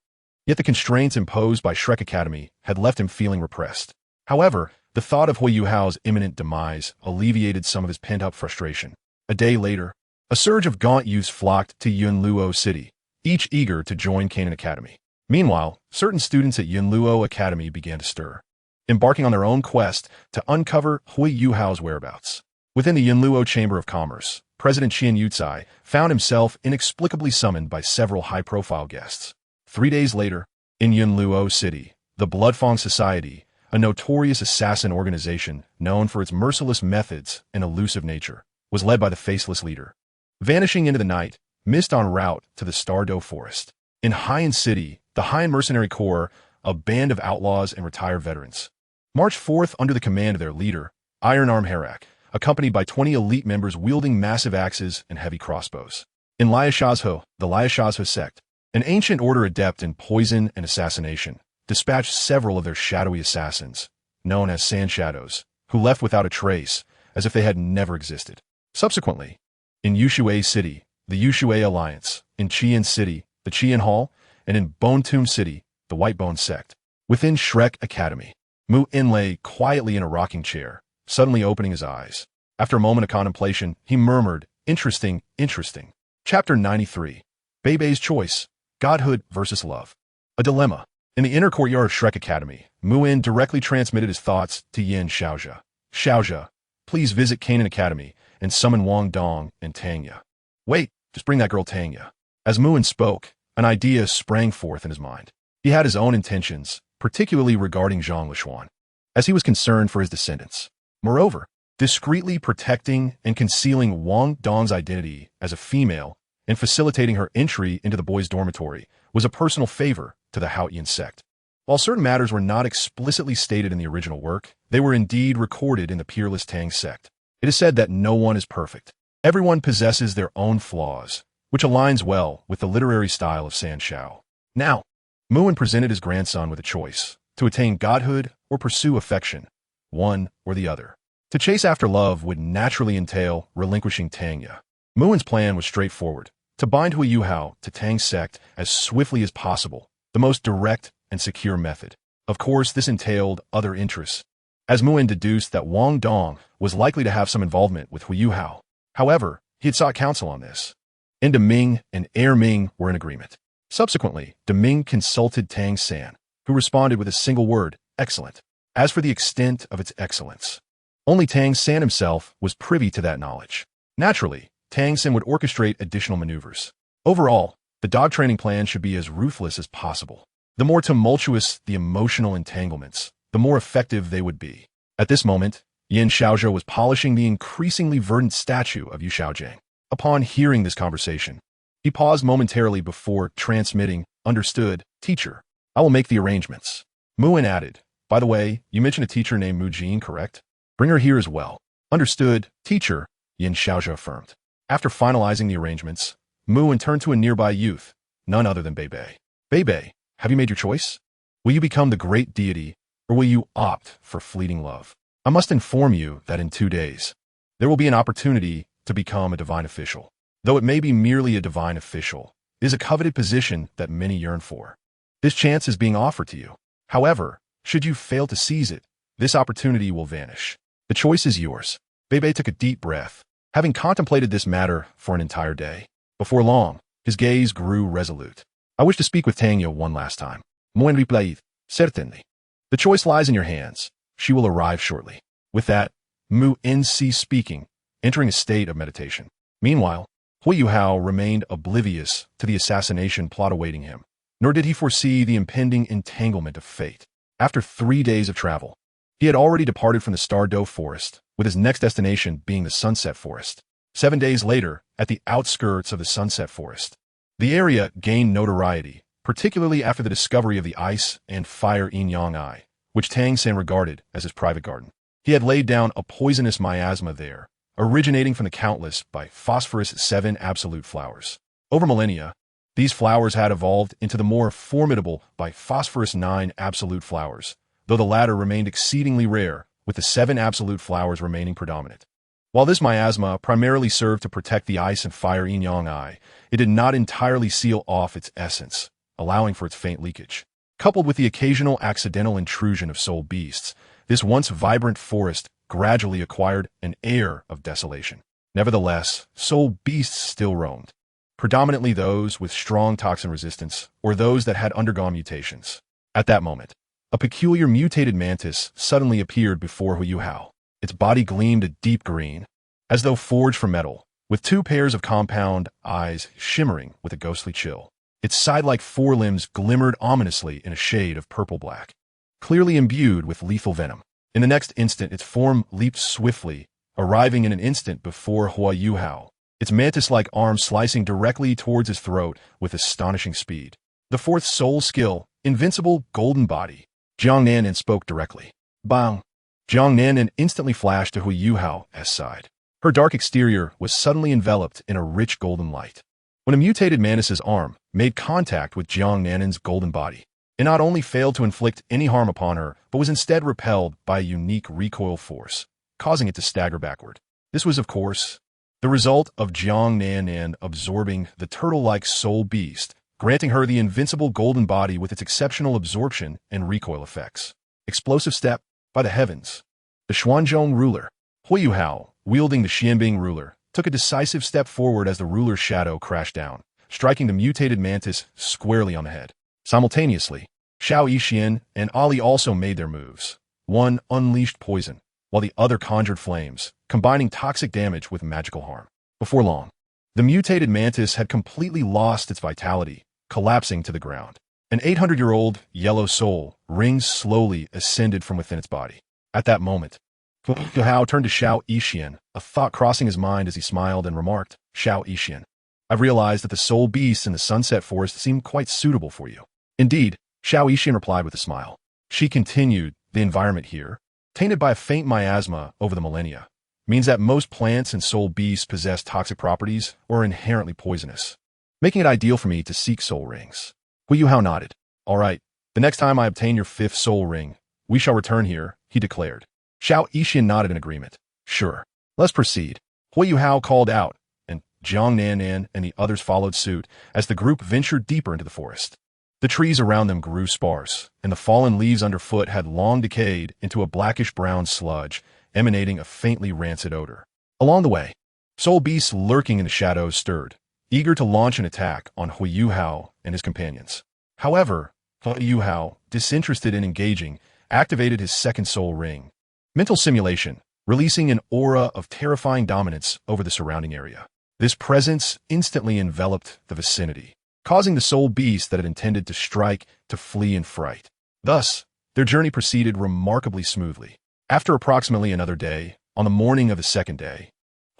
[SPEAKER 1] yet the constraints imposed by Shrek Academy had left him feeling repressed. However, the thought of Huo Yuhao's imminent demise alleviated some of his pent-up frustration. A day later, a surge of gaunt youths flocked to Yunluo City, each eager to join Canaan Academy. Meanwhile, certain students at Yunluo Academy began to stir, embarking on their own quest to uncover Huo Yuhao's whereabouts. Within the Yunluo Chamber of Commerce, President Qian Yucai found himself inexplicably summoned by several high-profile guests. 3 days later, in Yunluo City, the Bloodfang Society, a notorious assassin organization known for its merciless methods and elusive nature, was led by the faceless leader. Vanishing into the night, mist en route to the Stardow Forest. In Haiyan City, the Haiyan Mercenary Corps, a band of outlaws and retired veterans, marched forth under the command of their leader, Iron Arm Harak, accompanied by 20 elite members wielding massive axes and heavy crossbows. In Liashazho, the Liashazho sect, an ancient order adept in poison and assassination, dispatched several of their shadowy assassins, known as Sand Shadows, who left without a trace, as if they had never existed. Subsequently, in Yushui City, the Yushui Alliance, in Qian City, the Qian Hall, and in Bone Tomb City, the Whitebone sect. Within Shrek Academy, Mu In lay quietly in a rocking chair, suddenly opening his eyes. After a moment of contemplation, he murmured, "Interesting, interesting." Chapter 93. Beibei's Choice, Godhood versus Love. A dilemma. In the inner courtyard of Shrek Academy, Mu In directly transmitted his thoughts to Yin Xiaozhe. Xiaozhe, please visit Canaan Academy and summon Wang Dong and Tangya. Wait, just bring that girl Tangya. As Mu In spoke, an idea sprang forth in his mind. He had his own intentions, particularly regarding Zhang Lishuan, as he was concerned for his descendants. Moreover, discreetly protecting and concealing Wang Dong's identity as a female and facilitating her entry into the boys' dormitory was a personal favor to the Haotian sect. While certain matters were not explicitly stated in the original work, they were indeed recorded in the peerless Tang sect. It is said that no one is perfect. Everyone possesses their own flaws, which aligns well with the literary style of San Shao. Now, Muin presented his grandson with a choice, to attain godhood or pursue affection, one or the other. To chase after love would naturally entail relinquishing Tangya. Muin's plan was straightforward, to bind Huo Yuhao to Tang's sect as swiftly as possible, the most direct and secure method. Of course, this entailed other interests, as Muin deduced that Wang Dong was likely to have some involvement with Huo Yuhao. However, he had sought counsel on this, and De Ming and Heir Ming were in agreement. Subsequently, De Ming consulted Tang San, who responded with a single word, excellent. As for the extent of its excellence, only Tang San himself was privy to that knowledge. Naturally, Tang San would orchestrate additional maneuvers. Overall, the dog training plan should be as ruthless as possible. The more tumultuous the emotional entanglements, the more effective they would be. At this moment, Yin Xiaozhou was polishing the increasingly verdant statue of Yu Xiaojiang. Upon hearing this conversation, he paused momentarily before transmitting, understood, teacher. I will make the arrangements. Muin added, by the way, you mentioned a teacher named Mu Jin, correct? Bring her here as well. Understood, teacher, Yin Xiaozhou affirmed. After finalizing the arrangements, Muin turned to a nearby youth, none other than Beibei. Beibei, have you made your choice? Will you become the great deity, or will you opt for fleeting love? I must inform you that in 2 days, there will be an opportunity to become a divine official. Though it may be merely a divine official, it is a coveted position that many yearn for. This chance is being offered to you. However, should you fail to seize it, this opportunity will vanish. The choice is yours. Beibei took a deep breath, having contemplated this matter for an entire day. Before long, his gaze grew resolute. I wish to speak with Tangya one last time. Muy replaid, certainly. The choice lies in your hands. She will arrive shortly. With that, Mu In ceased speaking, entering a state of meditation. Meanwhile, Huo Yuhao remained oblivious to the assassination plot awaiting him, nor did he foresee the impending entanglement of fate. After 3 days of travel, he had already departed from the Star Doe Forest, with his next destination being the Sunset Forest. 7 days later, at the outskirts of the Sunset Forest, the area gained notoriety, particularly after the discovery of the ice and fire yin-yang eye, which Tang San regarded as his private garden. He had laid down a poisonous miasma there, originating from the countless by phosphorus 7 absolute flowers. Over millennia, these flowers had evolved into the more formidable by phosphorus 9 absolute flowers, though the latter remained exceedingly rare, with the 7 absolute flowers remaining predominant. While this miasma primarily served to protect the ice and fire yin-yang eye, it did not entirely seal off its essence, allowing for its faint leakage. Coupled with the occasional accidental intrusion of soul beasts, this once vibrant forest gradually acquired an air of desolation. Nevertheless, soul beasts still roamed, predominantly those with strong toxin resistance or those that had undergone mutations. At that moment, a peculiar mutated mantis suddenly appeared before Huo Yuhao. Its body gleamed a deep green, as though forged from metal, with 2 pairs of compound eyes shimmering with a ghostly chill. Its side-like forelimbs glimmered ominously in a shade of purple-black, clearly imbued with lethal venom. In the next instant, its form leaped swiftly, arriving in an instant before Huo Yuhao, its mantis-like arm slicing directly towards his throat with astonishing speed. The 4th soul skill, Invincible Golden Body. Jiang Nanan spoke directly. Bang! Jiang Nanan instantly flashed to Huo Yuhao's side. Her dark exterior was suddenly enveloped in a rich golden light. When a mutated mantis's arm made contact with Jiang Nanan's golden body, it not only failed to inflict any harm upon her, but was instead repelled by a unique recoil force, causing it to stagger backward. This was, of course, the result of Jiang Nanan absorbing the turtle-like soul beast, granting her the invincible golden body with its exceptional absorption and recoil effects. Explosive step. By the heavens, the Xuanzhong ruler, Huo Yuhao, wielding the Xianbing ruler, took a decisive step forward as the ruler's shadow crashed down, striking the mutated mantis squarely on the head. Simultaneously, Xiao Yixian and Ali also made their moves. One unleashed poison, while the other conjured flames, combining toxic damage with magical harm. Before long, the mutated mantis had completely lost its vitality, collapsing to the ground. An 800-year-old yellow soul rings slowly ascended from within its body. At that moment, Huo Yuhao turned to Xiao Yixian, a thought crossing his mind as he smiled and remarked, Xiao Yixian, I've realized that the soul beasts in the Sunset Forest seem quite suitable for you. Indeed, Xiao Yixian replied with a smile. She continued, the environment here, tainted by a faint miasma over the millennia, means that most plants and soul beasts possess toxic properties or are inherently poisonous, making it ideal for me to seek soul rings. Huo Yuhao nodded. All right, the next time I obtain your 5th soul ring, we shall return here, he declared. Xiao Yixian nodded in agreement. Sure. Let's proceed. Huo Yuhao called out, and Jiang Nanan and the others followed suit as the group ventured deeper into the forest. The trees around them grew sparse, and the fallen leaves underfoot had long decayed into a blackish-brown sludge, emanating a faintly rancid odor. Along the way, soul beasts lurking in the shadows stirred, eager to launch an attack on Huo Yuhao and his companions. However, Huo Yuhao, disinterested in engaging, activated his 2nd soul ring. Mental simulation, releasing an aura of terrifying dominance over the surrounding area. This presence instantly enveloped the vicinity, causing the soul beast that had intended to strike to flee in fright. Thus, their journey proceeded remarkably smoothly. After approximately another day, on the morning of the 2nd day,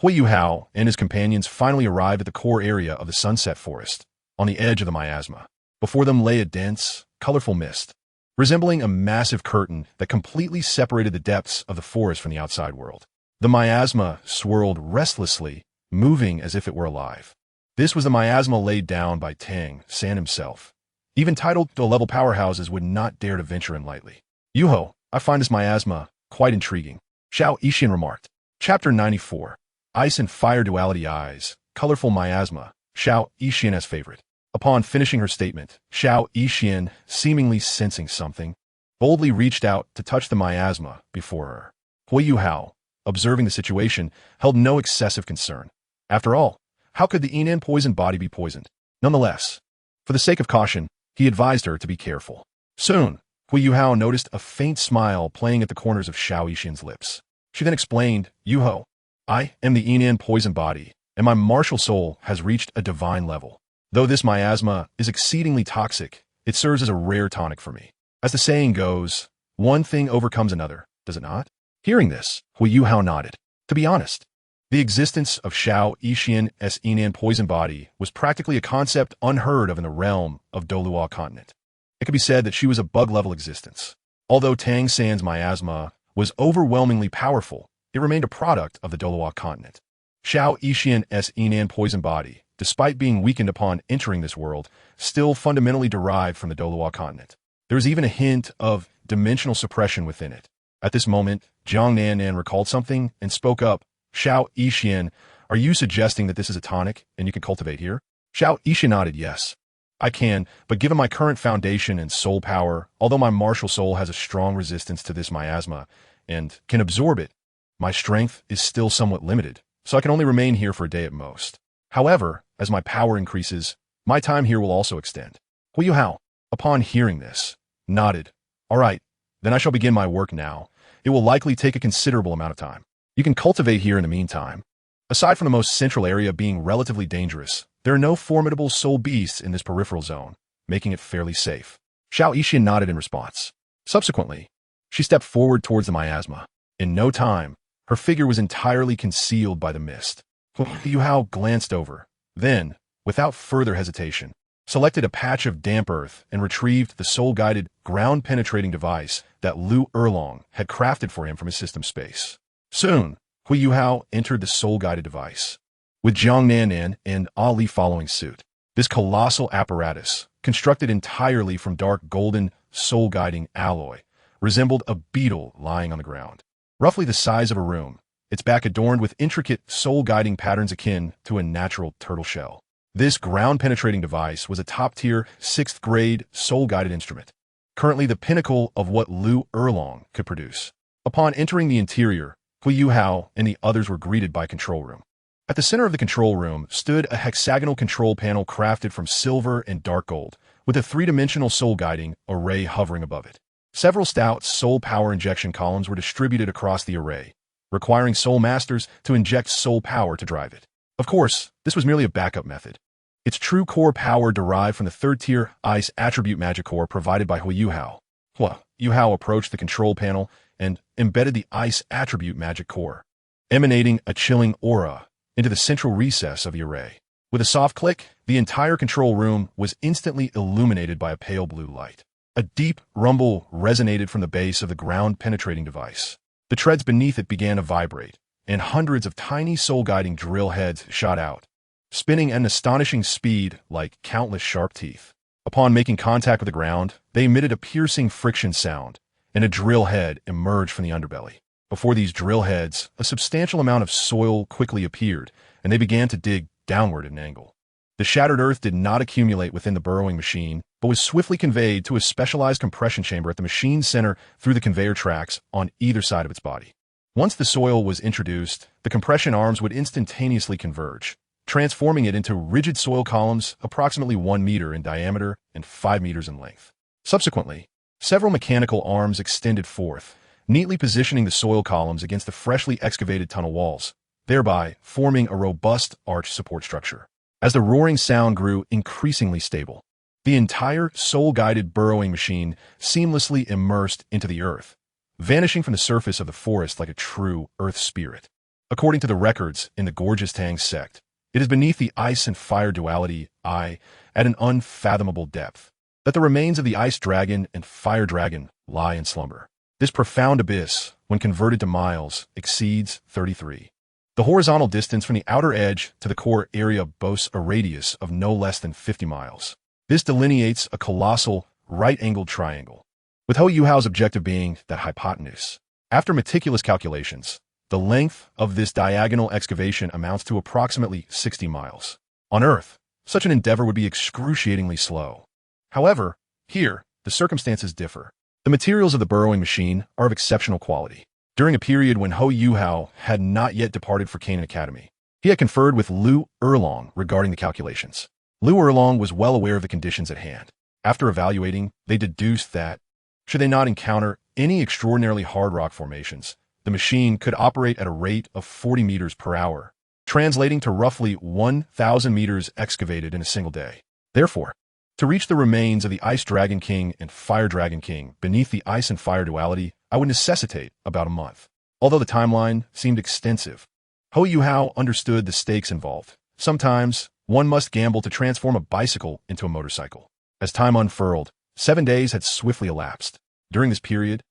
[SPEAKER 1] Huo Yuhao and his companions finally arrived at the core area of the Sunset Forest, on the edge of the miasma. Before them lay a dense, colorful mist, resembling a massive curtain that completely separated the depths of the forest from the outside world. The miasma swirled restlessly, moving as if it were alive. This was the miasma laid down by Tang San himself. Even titled low-level powerhouses would not dare to venture in lightly. Yuho, I find this miasma quite intriguing, Xiao Yixian remarked. Chapter 94. Ice and Fire Duality Eyes, Colorful Miasma, Xiao Yixian's favorite. Upon finishing her statement, Xiao Yixian, seemingly sensing something, boldly reached out to touch the miasma before her. Huo Yuhao, observing the situation, held no excessive concern. After all, how could the Yinan poison body be poisoned? Nonetheless, for the sake of caution, he advised her to be careful. Soon, Huo Yuhao noticed a faint smile playing at the corners of Xiao Yixian's lips. She then explained, Yuho, I am the Yinan poison body, and my martial soul has reached a divine level. Though this miasma is exceedingly toxic, it serves as a rare tonic for me. As the saying goes, one thing overcomes another, does it not? Hearing this, Huo Yuhao nodded. To be honest, the existence of Xiao Yixian's Yinan poison body was practically a concept unheard of in the realm of Douluo continent. It could be said that she was a bug-level existence. Although Tang San's miasma was overwhelmingly powerful, it remained a product of the Douluo continent. Xiao Yixian's Yinan poison body, despite being weakened upon entering this world, still fundamentally derived from the Douluo continent. There is even a hint of dimensional suppression within it. At this moment, Jiang Nanan recalled something and spoke up. Xiao Yixian, are you suggesting that this is a tonic and you can cultivate here? Xiao Yixian nodded yes. I can, but given my current foundation and soul power, although my martial soul has a strong resistance to this miasma and can absorb it, my strength is still somewhat limited, so I can only remain here for a day at most. However, as my power increases, my time here will also extend. Huo Yuhao, upon hearing this, nodded. All right, then I shall begin my work now. It will likely take a considerable amount of time. You can cultivate here in the meantime. Aside from the most central area being relatively dangerous, there are no formidable soul beasts in this peripheral zone, making it fairly safe. Xiao Yixian nodded in response. Subsequently, she stepped forward towards the miasma. In no time, her figure was entirely concealed by the mist. Huo Yuhao glanced over, then, without further hesitation, selected a patch of damp earth and retrieved the soul-guided, ground-penetrating device that Liu Erlong had crafted for him from his system space. Soon, Huo Yuhao entered the soul-guided device, with Jiang Nanan and Ali following suit. This colossal apparatus, constructed entirely from dark golden soul-guiding alloy, resembled a beetle lying on the ground. Roughly the size of a room, its back adorned with intricate soul-guiding patterns akin to a natural turtle shell. This ground-penetrating device was a top-tier, 6th-grade soul-guided instrument, currently the pinnacle of what Liu Erlong could produce. Upon entering the interior, Huo Yuhao and the others were greeted by a control room. At the center of the control room stood a hexagonal control panel crafted from silver and dark gold, with a 3-dimensional soul-guiding array hovering above it. Several stout soul power injection columns were distributed across the array, requiring soul masters to inject soul power to drive it. Of course, this was merely a backup method. Its true core power derived from the 3rd-tier ice attribute magic core provided by Huo Yuhao. Huo Yuhao approached the control panel and embedded the ice attribute magic core, emanating a chilling aura into the central recess of the array. With a soft click, the entire control room was instantly illuminated by a pale blue light. A deep rumble resonated from the base of the ground-penetrating device. The treads beneath it began to vibrate, and hundreds of tiny soul-guiding drill heads shot out, spinning at an astonishing speed like countless sharp teeth. Upon making contact with the ground, they emitted a piercing friction sound, and a drill head emerged from the underbelly. Before these drill heads, a substantial amount of soil quickly appeared, and they began to dig downward at an angle. The shattered earth did not accumulate within the burrowing machine, but was swiftly conveyed to a specialized compression chamber at the machine's center through the conveyor tracks on either side of its body. Once the soil was introduced, the compression arms would instantaneously converge, transforming it into rigid soil columns approximately 1 meter in diameter and 5 meters in length. Subsequently, several mechanical arms extended forth, neatly positioning the soil columns against the freshly excavated tunnel walls, thereby forming a robust arch support structure. As the roaring sound grew increasingly stable, the entire soul-guided burrowing machine seamlessly immersed into the earth, vanishing from the surface of the forest like a true earth spirit. According to the records in the gorgeous Tang sect, it is beneath the ice and fire duality, at an unfathomable depth, that the remains of the ice dragon and fire dragon lie in slumber. This profound abyss, when converted to miles, exceeds 33. The horizontal distance from the outer edge to the core area boasts a radius of no less than 50 miles. This delineates a colossal, right-angled triangle, with Huo Yuhao's objective being that hypotenuse. After meticulous calculations, the length of this diagonal excavation amounts to approximately 60 miles. On Earth, such an endeavor would be excruciatingly slow. However, here, the circumstances differ. The materials of the burrowing machine are of exceptional quality. During a period when Huo Yuhao had not yet departed for Canaan Academy, he had conferred with Liu Erlong regarding the calculations. Liu Erlong was well aware of the conditions at hand. After evaluating, they deduced that, should they not encounter any extraordinarily hard rock formations, the machine could operate at a rate of 40 meters per hour, translating to roughly 1,000 meters excavated in a single day. Therefore, to reach the remains of the Ice Dragon King and Fire Dragon King beneath the ice and fire duality, I would necessitate about a month. Although the timeline seemed extensive, Huo Yuhao understood the stakes involved. Sometimes, one must gamble to transform a bicycle into a motorcycle. As time unfurled, 7 days had swiftly elapsed. During this period,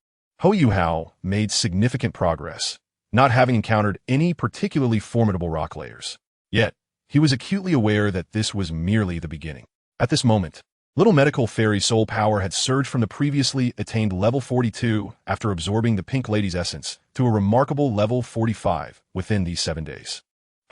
[SPEAKER 1] Huo Yuhao made significant progress, not having encountered any particularly formidable rock layers. Yet, he was acutely aware that this was merely the beginning. At this moment, little medical fairy soul power had surged from the previously attained level 42 after absorbing the Pink Lady's essence to a remarkable level 45 within these 7 days.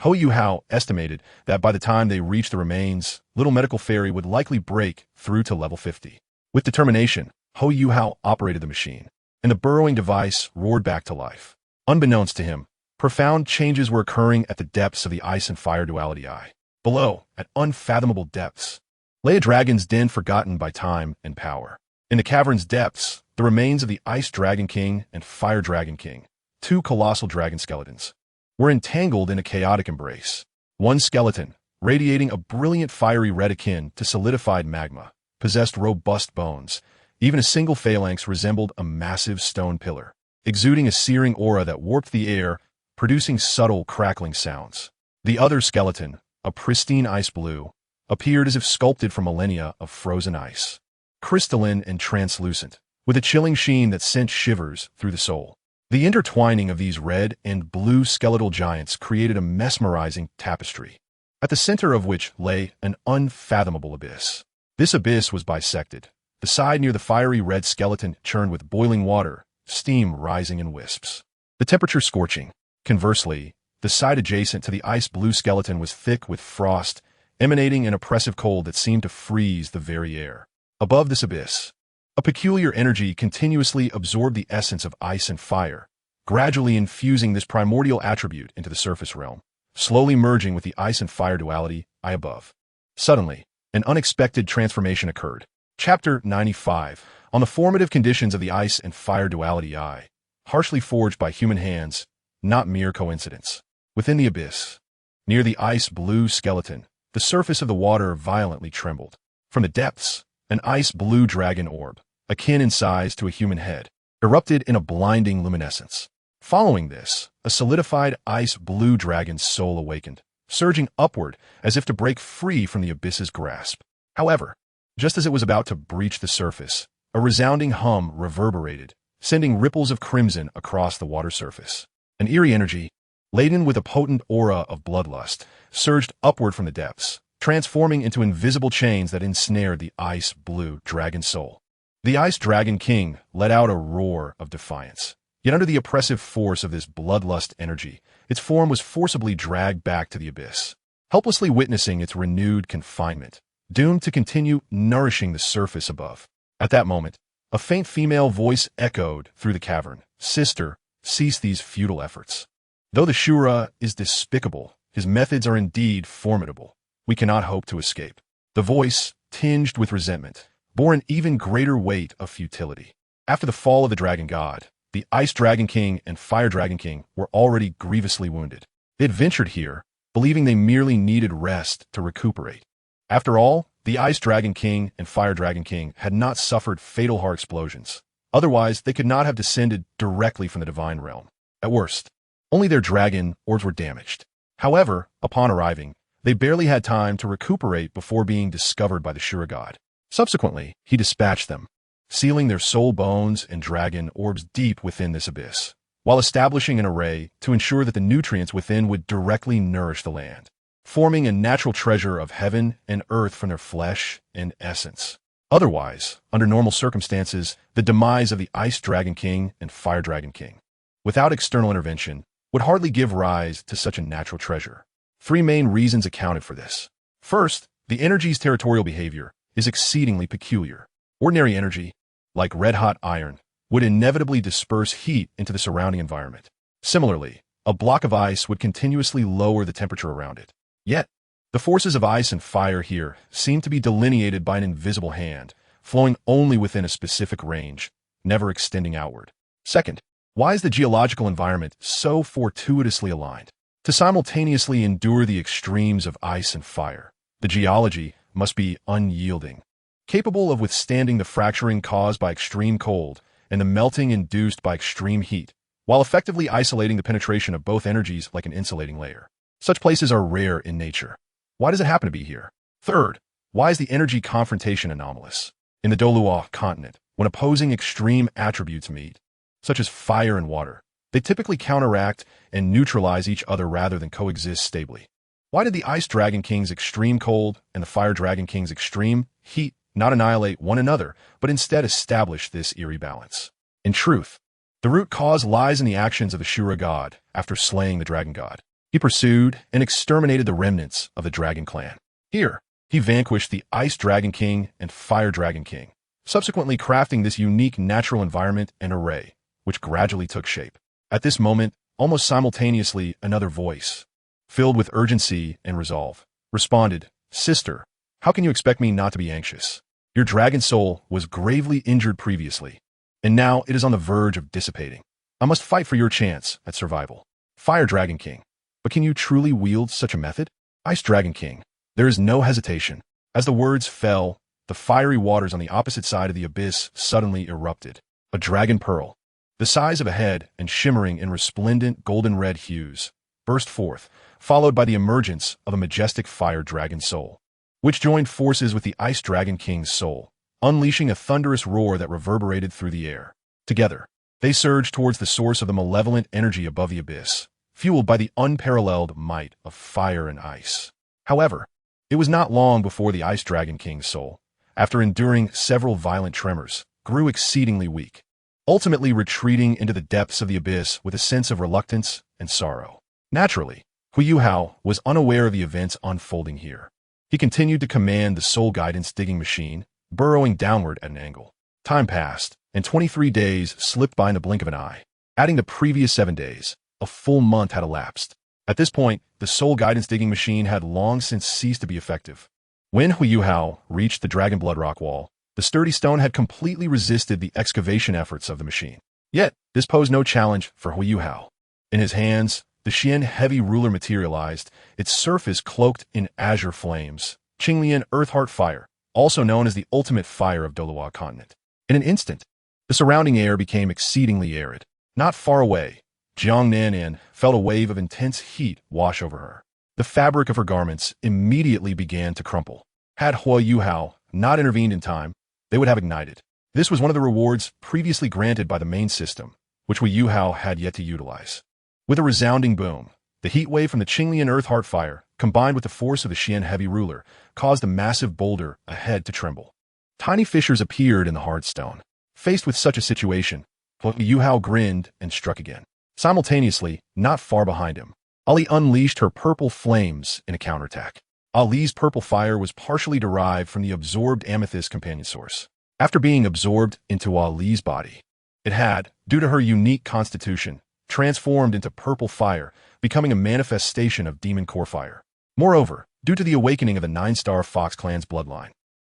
[SPEAKER 1] Huo Yuhao estimated that by the time they reached the remains, little medical fairy would likely break through to level 50. With determination, Huo Yuhao operated the machine, and the burrowing device roared back to life. Unbeknownst to him, profound changes were occurring at the depths of the ice and fire duality eye. Below, at unfathomable depths, lay a dragon's den forgotten by time and power. In the cavern's depths, the remains of the Ice Dragon King and Fire Dragon King, 2 colossal dragon skeletons, were entangled in a chaotic embrace. One skeleton, radiating a brilliant fiery red akin to solidified magma, possessed robust bones. Even a single phalanx resembled a massive stone pillar, exuding a searing aura that warped the air, producing subtle crackling sounds. The other skeleton, a pristine ice blue, appeared as if sculpted from millennia of frozen ice, crystalline and translucent, with a chilling sheen that sent shivers through the soul. The intertwining of these red and blue skeletal giants created a mesmerizing tapestry, at the center of which lay an unfathomable abyss. This abyss was bisected. The side near the fiery red skeleton churned with boiling water, steam rising in wisps, the temperature scorching. Conversely, the side adjacent to the ice blue skeleton was thick with frost, emanating an oppressive cold that seemed to freeze the very air. Above this abyss, a peculiar energy continuously absorbed the essence of ice and fire, gradually infusing this primordial attribute into the surface realm, slowly merging with the ice and fire duality eye above. Suddenly, an unexpected transformation occurred. Chapter 95, on the formative conditions of the ice and fire duality eye, harshly forged by human hands, not mere coincidence. Within the abyss, near the ice blue skeleton, the surface of the water violently trembled. From the depths, an ice blue dragon orb, akin in size to a human head, erupted in a blinding luminescence. Following this, a solidified ice blue dragon's soul awakened, surging upward as if to break free from the abyss's grasp. However, just as it was about to breach the surface, a resounding hum reverberated, sending ripples of crimson across the water surface. An eerie energy, laden with a potent aura of bloodlust, surged upward from the depths, transforming into invisible chains that ensnared the ice-blue dragon soul. The Ice Dragon King let out a roar of defiance. Yet under the oppressive force of this bloodlust energy, its form was forcibly dragged back to the abyss, helplessly witnessing its renewed confinement, doomed to continue nourishing the surface above. At that moment, a faint female voice echoed through the cavern. "Sister, cease these futile efforts. Though the Shura is despicable, his methods are indeed formidable. We cannot hope to escape." The voice, tinged with resentment, bore an even greater weight of futility. After the fall of the Dragon God, the Ice Dragon King and Fire Dragon King were already grievously wounded. They had ventured here, believing they merely needed rest to recuperate. After all, the Ice Dragon King and Fire Dragon King had not suffered fatal heart explosions. Otherwise, they could not have descended directly from the divine realm. At worst, only their dragon orbs were damaged. However, upon arriving, they barely had time to recuperate before being discovered by the Shura God. Subsequently, he dispatched them, sealing their soul bones and dragon orbs deep within this abyss, while establishing an array to ensure that the nutrients within would directly nourish the land, forming a natural treasure of heaven and earth from their flesh and essence. Otherwise, under normal circumstances, the demise of the Ice Dragon King and Fire Dragon King, without external intervention, would hardly give rise to such a natural treasure. Three main reasons accounted for this. First, the energy's territorial behavior is exceedingly peculiar. Ordinary energy, like red-hot iron, would inevitably disperse heat into the surrounding environment. Similarly, a block of ice would continuously lower the temperature around it. Yet, the forces of ice and fire here seem to be delineated by an invisible hand, flowing only within a specific range, never extending outward. Second, why is the geological environment so fortuitously aligned? To simultaneously endure the extremes of ice and fire, the geology must be unyielding, capable of withstanding the fracturing caused by extreme cold and the melting induced by extreme heat, while effectively isolating the penetration of both energies like an insulating layer. Such places are rare in nature. Why does it happen to be here? Third, why is the energy confrontation anomalous? In the Douluo continent, when opposing extreme attributes meet, such as fire and water, they typically counteract and neutralize each other rather than coexist stably. Why did the Ice Dragon King's extreme cold and the Fire Dragon King's extreme heat not annihilate one another, but instead establish this eerie balance? In truth, the root cause lies in the actions of the Shura God after slaying the Dragon God. He pursued and exterminated the remnants of the Dragon Clan. Here, he vanquished the Ice Dragon King and Fire Dragon King, subsequently crafting this unique natural environment and array, which gradually took shape. At this moment, almost simultaneously, another voice, filled with urgency and resolve, responded, "Sister, how can you expect me not to be anxious? Your dragon soul was gravely injured previously, and now it is on the verge of dissipating. I must fight for your chance at survival." Fire Dragon King, but can you truly wield such a method? Ice Dragon King, there is no hesitation. As the words fell, the fiery waters on the opposite side of the abyss suddenly erupted. A dragon pearl, the size of a head and shimmering in resplendent golden-red hues, burst forth, followed by the emergence of a majestic fire dragon soul, which joined forces with the Ice Dragon King's soul, unleashing a thunderous roar that reverberated through the air. Together, they surged towards the source of the malevolent energy above the abyss, fueled by the unparalleled might of fire and ice. However, it was not long before the Ice Dragon King's soul, after enduring several violent tremors, grew exceedingly weak, ultimately retreating into the depths of the abyss with a sense of reluctance and sorrow. Naturally, Huo Yuhao was unaware of the events unfolding here. He continued to command the soul guidance digging machine, burrowing downward at an angle. Time passed, and 23 days slipped by in the blink of an eye. Adding the previous 7 days, a full month had elapsed. At this point, the soul guidance digging machine had long since ceased to be effective. When Huo Yuhao reached the Dragon Blood Rock wall, the sturdy stone had completely resisted the excavation efforts of the machine. Yet, this posed no challenge for Huo Yuhao. In his hands, the Qian heavy ruler materialized, its surface cloaked in azure flames, Qinglian Earthheart Fire, also known as the ultimate fire of Douluo continent. In an instant, the surrounding air became exceedingly arid. Not far away, Jiang Nanan felt a wave of intense heat wash over her. The fabric of her garments immediately began to crumple. Had Huo Yuhao not intervened in time, they would have ignited. This was one of the rewards previously granted by the main system, which Huo Yuhao had yet to utilize. With a resounding boom, the heat wave from the Qinglian Earth Heart Fire, combined with the force of the Xian Heavy Ruler, caused a massive boulder ahead to tremble. Tiny fissures appeared in the hard stone. Faced with such a situation, Huo Yuhao grinned and struck again. Simultaneously, not far behind him, Ali unleashed her purple flames in a counterattack. Ali's purple fire was partially derived from the absorbed amethyst companion source. After being absorbed into Ali's body, it had, due to her unique constitution, transformed into purple fire, becoming a manifestation of demon core fire. Moreover, due to the awakening of the 9-star Fox clan's bloodline,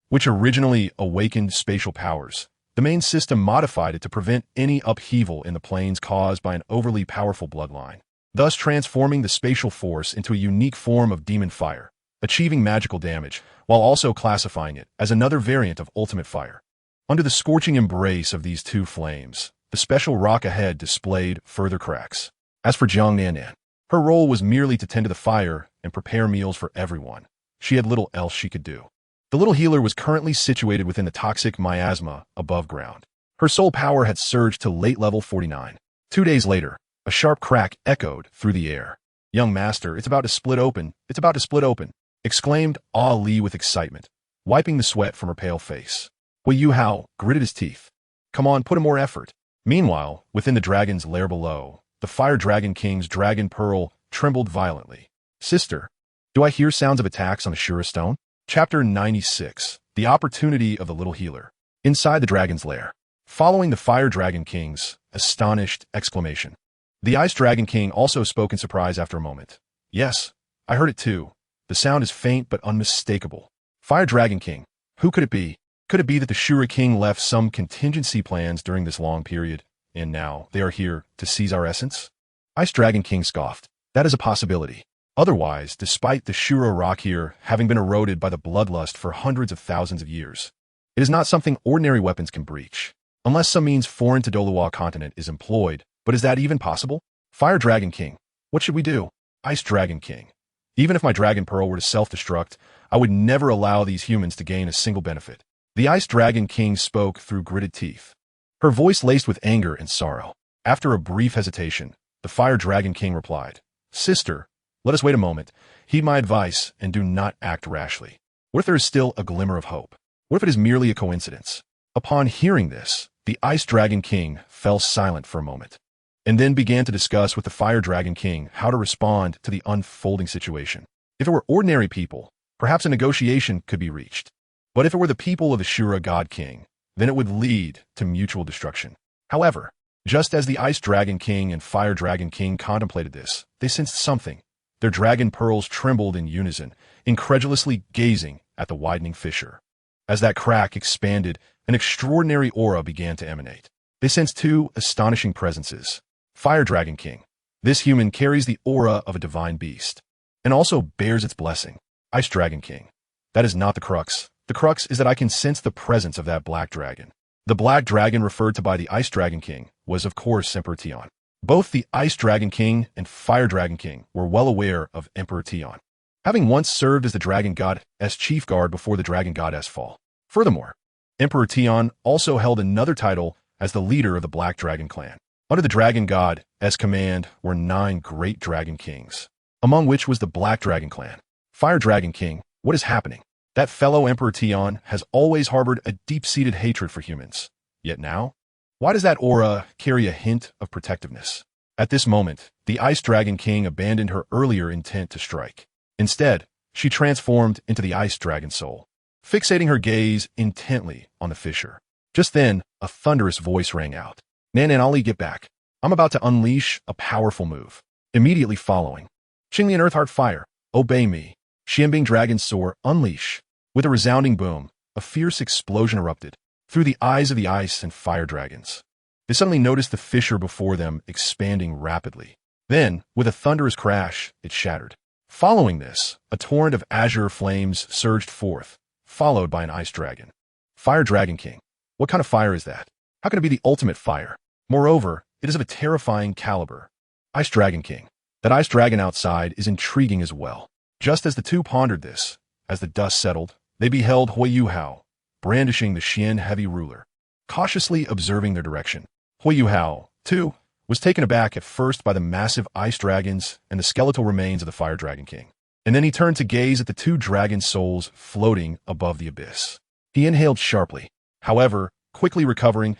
[SPEAKER 1] which originally awakened spatial powers, the main system modified it to prevent any upheaval in the planes caused by an overly powerful bloodline, thus transforming the spatial force into a unique form of demon fire, achieving magical damage, while also classifying it as another variant of ultimate fire. Under the scorching embrace of these two flames, the special rock ahead displayed further cracks. As for Jiang Nannan, her role was merely to tend to the fire and prepare meals for everyone. She had little else she could do. The little healer was currently situated within the toxic miasma above ground. Her soul power had surged to late level 49. 2 days later, a sharp crack echoed through the air. "Young master, it's about to split open. It's about to split open," exclaimed Ali with excitement, wiping the sweat from her pale face. Huo Yuhao gritted his teeth. "Come on, put in more effort." Meanwhile, within the dragon's lair below, the Fire Dragon King's dragon pearl trembled violently. "Sister, do I hear sounds of attacks on the Shura Stone?" Chapter 96. The Opportunity of the Little Healer. Inside the dragon's lair. Following the Fire Dragon King's astonished exclamation, the Ice Dragon King also spoke in surprise after a moment. "Yes, I heard it too. The sound is faint but unmistakable." Fire Dragon King, who could it be? Could it be that the Shura King left some contingency plans during this long period, and now they are here to seize our essence? Ice Dragon King scoffed. That is a possibility. Otherwise, despite the Shura rock here having been eroded by the bloodlust for hundreds of thousands of years, it is not something ordinary weapons can breach, unless some means foreign to Douluo continent is employed. But is that even possible? Fire Dragon King, what should we do? Ice Dragon King, even if my Dragon Pearl were to self-destruct, I would never allow these humans to gain a single benefit. The Ice Dragon King spoke through gritted teeth, her voice laced with anger and sorrow. After a brief hesitation, the Fire Dragon King replied, "Sister, let us wait a moment. Heed my advice and do not act rashly. What if there is still a glimmer of hope? What if it is merely a coincidence?" Upon hearing this, the Ice Dragon King fell silent for a moment, and then began to discuss with the Fire Dragon King how to respond to the unfolding situation. If it were ordinary people, perhaps a negotiation could be reached. But if it were the people of the Shura God King, then it would lead to mutual destruction. However, just as the Ice Dragon King and Fire Dragon King contemplated this, they sensed something. Their dragon pearls trembled in unison, incredulously gazing at the widening fissure. As that crack expanded, an extraordinary aura began to emanate. They sensed two astonishing presences. Fire Dragon King. This human carries the aura of a divine beast, and also bears its blessing. Ice Dragon King. That is not the crux. The crux is that I can sense the presence of that black dragon. The black dragon referred to by the Ice Dragon King was, of course, Emperor Tian. Both the Ice Dragon King and Fire Dragon King were well aware of Emperor Tian, having once served as the Dragon God's chief guard before the Dragon Goddess fall. Furthermore, Emperor Tian also held another title as the leader of the Black Dragon clan. Under the Dragon God's command were 9 great Dragon Kings, among which was the Black Dragon clan. Fire Dragon King, what is happening? That fellow Emperor Tian has always harbored a deep-seated hatred for humans. Yet now, why does that aura carry a hint of protectiveness? At this moment, the Ice Dragon King abandoned her earlier intent to strike. Instead, she transformed into the Ice Dragon Soul, fixating her gaze intently on the fissure. Just then, a thunderous voice rang out. "Nan and Ali, get back. I'm about to unleash a powerful move." Immediately following, Qinglian Earthheart Fire, obey me. Xianbing Dragon Soar, unleash. With a resounding boom, a fierce explosion erupted through the eyes of the Ice and Fire Dragons. They suddenly noticed the fissure before them expanding rapidly. Then, with a thunderous crash, it shattered. Following this, a torrent of azure flames surged forth, followed by an Ice Dragon. Fire Dragon King. What kind of fire is that? How can it be the ultimate fire? Moreover, it is of a terrifying caliber. Ice Dragon King. That Ice Dragon outside is intriguing as well. Just as the two pondered this, as the dust settled, they beheld Huo Yuhao, brandishing the Xian heavy ruler, cautiously observing their direction. Huo Yuhao, too, was taken aback at first by the massive ice dragons and the skeletal remains of the Fire Dragon King. And then he turned to gaze at the two dragon souls floating above the abyss. He inhaled sharply. However, quickly recovering,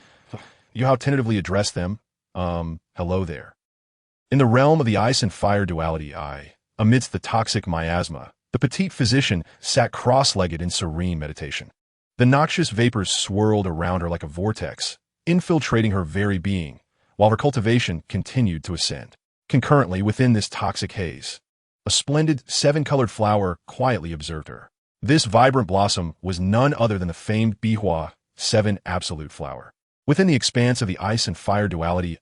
[SPEAKER 1] Yuhao tentatively addressed them, hello there. In the realm of the ice and fire duality amidst the toxic miasma, the petite physician sat cross-legged in serene meditation. The noxious vapors swirled around her like a vortex, infiltrating her very being, while her cultivation continued to ascend. Concurrently within this toxic haze, a splendid seven-colored flower quietly observed her. This vibrant blossom was none other than the famed Bihua 7 Absolute Flower. Within the expanse of the ice and fire duality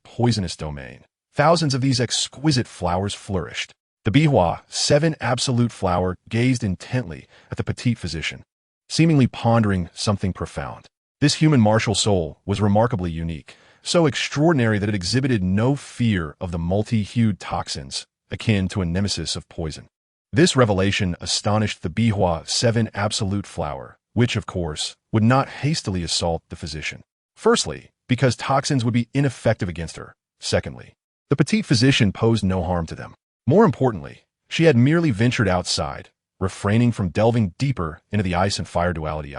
[SPEAKER 1] poisonous domain, thousands of these exquisite flowers flourished. The Bihua 7 Absolute Flower gazed intently at the petite physician, seemingly pondering something profound. This human martial soul was remarkably unique, so extraordinary that it exhibited no fear of the multi-hued toxins akin to a nemesis of poison. This revelation astonished the Bihua 7 Absolute Flower, which, of course, would not hastily assault the physician. Firstly, because toxins would be ineffective against her. Secondly, the petite physician posed no harm to them. More importantly, she had merely ventured outside, refraining from delving deeper into the ice and fire duality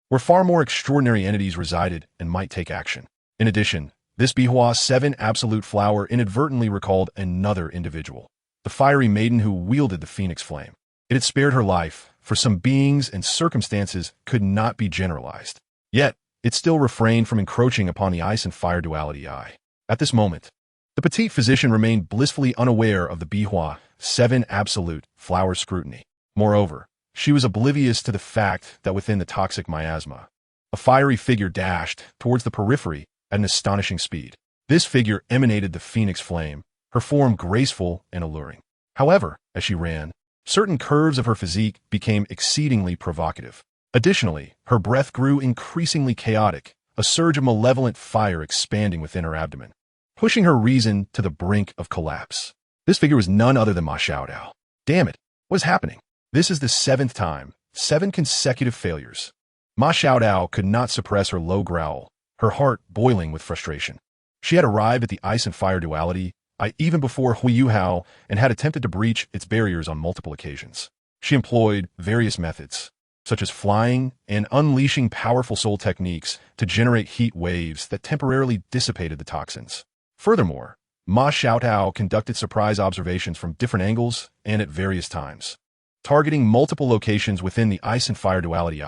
[SPEAKER 1] where far more extraordinary entities resided and might take action. In addition, this Bihua 7 Absolute Flower inadvertently recalled another individual, the fiery maiden who wielded the phoenix flame. It had spared her life, for some beings and circumstances could not be generalized. Yet, it still refrained from encroaching upon the ice and fire duality At this moment, the petite physician remained blissfully unaware of the Bihua 7 Absolute Flower scrutiny. Moreover, she was oblivious to the fact that within the toxic miasma, a fiery figure dashed towards the periphery at an astonishing speed. This figure emanated the phoenix flame, her form graceful and alluring. However, as she ran, certain curves of her physique became exceedingly provocative. Additionally, her breath grew increasingly chaotic, a surge of malevolent fire expanding within her abdomen, pushing her reason to the brink of collapse. This figure was none other than Ma Xiaodao. Damn it, what is happening? This is the 7th time, 7 consecutive failures. Ma Xiaodao could not suppress her low growl, her heart boiling with frustration. She had arrived at the ice and fire duality even before Huo Yuhao and had attempted to breach its barriers on multiple occasions. She employed various methods, such as flying and unleashing powerful soul techniques to generate heat waves that temporarily dissipated the toxins. Furthermore, Ma Xiaodao conducted surprise observations from different angles and at various times, targeting multiple locations within the ice and fire duality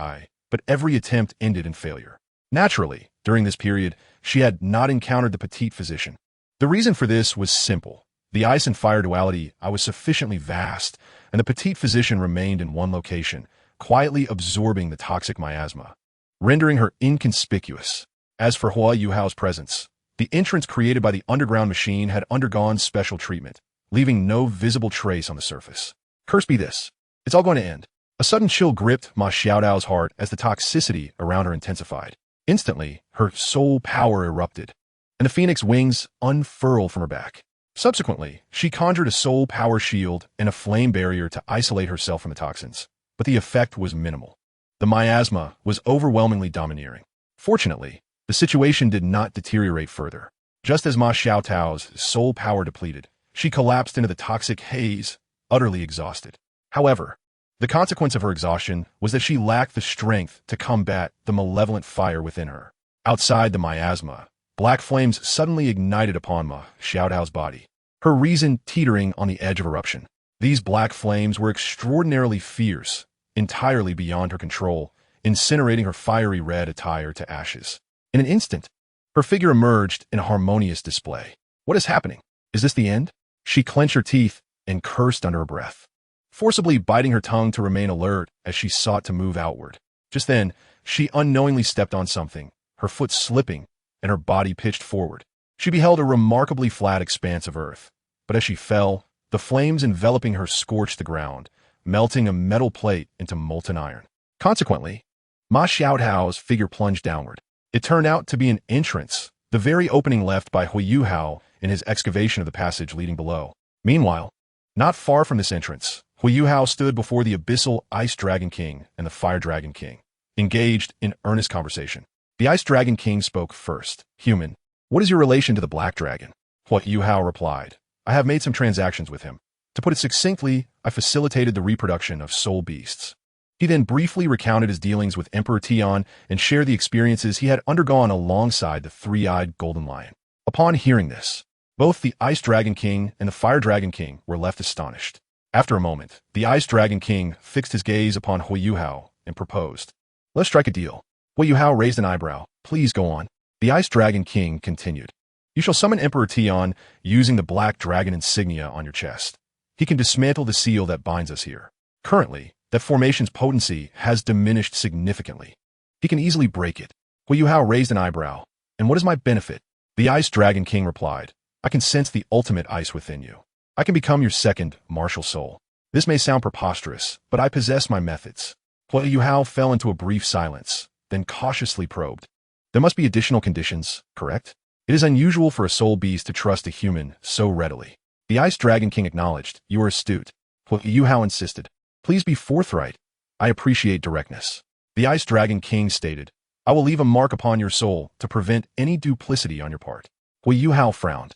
[SPEAKER 1] but every attempt ended in failure. Naturally, during this period, she had not encountered the petite physician. The reason for this was simple. The ice and fire duality was sufficiently vast, and the petite physician remained in one location, quietly absorbing the toxic miasma, rendering her inconspicuous. As for Huo Yuhao's presence, the entrance created by the underground machine had undergone special treatment, leaving no visible trace on the surface. Curse be this. It's all going to end. A sudden chill gripped Ma Xiaodao's heart as the toxicity around her intensified. Instantly, her soul power erupted, and the phoenix wings unfurled from her back. Subsequently, she conjured a soul power shield and a flame barrier to isolate herself from the toxins, but the effect was minimal. The miasma was overwhelmingly domineering. Fortunately, the situation did not deteriorate further. Just as Ma Xiaodao's soul power depleted, she collapsed into the toxic haze, utterly exhausted. However, the consequence of her exhaustion was that she lacked the strength to combat the malevolent fire within her. Outside the miasma, black flames suddenly ignited upon Ma Xiaodao's body, her reason teetering on the edge of eruption. These black flames were extraordinarily fierce, entirely beyond her control, incinerating her fiery red attire to ashes. In an instant, her figure emerged in a harmonious display. What is happening? Is this the end? She clenched her teeth and cursed under her breath, forcibly biting her tongue to remain alert as she sought to move outward. Just then, she unknowingly stepped on something, her foot slipping, and her body pitched forward. She beheld a remarkably flat expanse of earth, but as she fell, the flames enveloping her scorched the ground, melting a metal plate into molten iron. Consequently, Ma Xiaodao's figure plunged downward. It turned out to be an entrance, the very opening left by Huo Yuhao in his excavation of the passage leading below. Meanwhile, not far from this entrance, Huo Yuhao stood before the abyssal Ice Dragon King and the Fire Dragon King, engaged in earnest conversation. The Ice Dragon King spoke first. Human, what is your relation to the Black Dragon? Huo Yuhao replied, I have made some transactions with him. To put it succinctly, I facilitated the reproduction of soul beasts. He then briefly recounted his dealings with Emperor Tian and shared the experiences he had undergone alongside the three-eyed golden lion. Upon hearing this, both the Ice Dragon King and the Fire Dragon King were left astonished. After a moment, the Ice Dragon King fixed his gaze upon Huo Yuhao and proposed, let's strike a deal. Huo Yuhao raised an eyebrow. Please go on. The Ice Dragon King continued, you shall summon Emperor Tian using the Black Dragon insignia on your chest. He can dismantle the seal that binds us here. Currently, that formation's potency has diminished significantly. He can easily break it. Huo Yuhao raised an eyebrow. And what is my benefit? The Ice Dragon King replied, I can sense the ultimate ice within you. I can become your second martial soul. This may sound preposterous, but I possess my methods. Huo Yuhao fell into a brief silence, then cautiously probed. There must be additional conditions, correct? It is unusual for a soul beast to trust a human so readily. The Ice Dragon King acknowledged, you are astute. Huo Yuhao insisted, please be forthright. I appreciate directness. The Ice Dragon King stated, I will leave a mark upon your soul to prevent any duplicity on your part. Huo Yuhao frowned,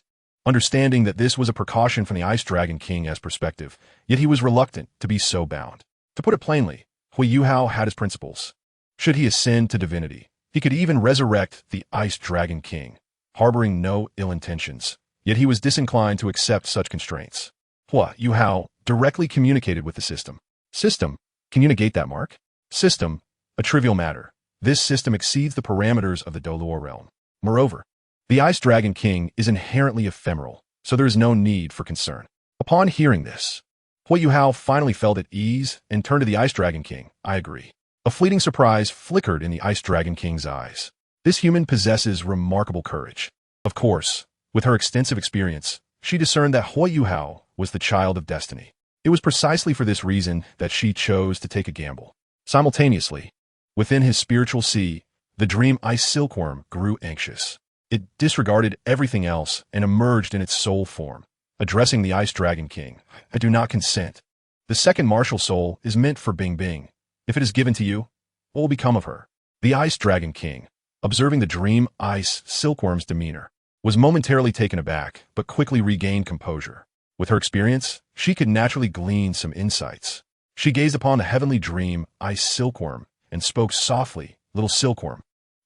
[SPEAKER 1] understanding that this was a precaution from the Ice Dragon King as perspective, yet he was reluctant to be so bound. To put it plainly, Huo Yuhao had his principles. Should he ascend to divinity, he could even resurrect the Ice Dragon King, harboring no ill intentions, yet he was disinclined to accept such constraints. Huo Yuhao directly communicated with the system. System, can you negate that mark? System, a trivial matter. This system exceeds the parameters of the Douluo realm. Moreover, the Ice Dragon King is inherently ephemeral, so there is no need for concern. Upon hearing this, Huo Yuhao finally felt at ease and turned to the Ice Dragon King. I agree. A fleeting surprise flickered in the Ice Dragon King's eyes. This human possesses remarkable courage. Of course, with her extensive experience, she discerned that Huo Yuhao was the child of destiny. It was precisely for this reason that she chose to take a gamble. Simultaneously, within his spiritual sea, the dream ice silkworm grew anxious. It disregarded everything else and emerged in its soul form, addressing the Ice Dragon King. I do not consent. The second martial soul is meant for Bing Bing. If it is given to you, what will become of her? The Ice Dragon King, observing the dream ice silkworm's demeanor, was momentarily taken aback, but quickly regained composure. With her experience, she could naturally glean some insights. She gazed upon the heavenly dream ice silkworm and spoke softly, little silkworm.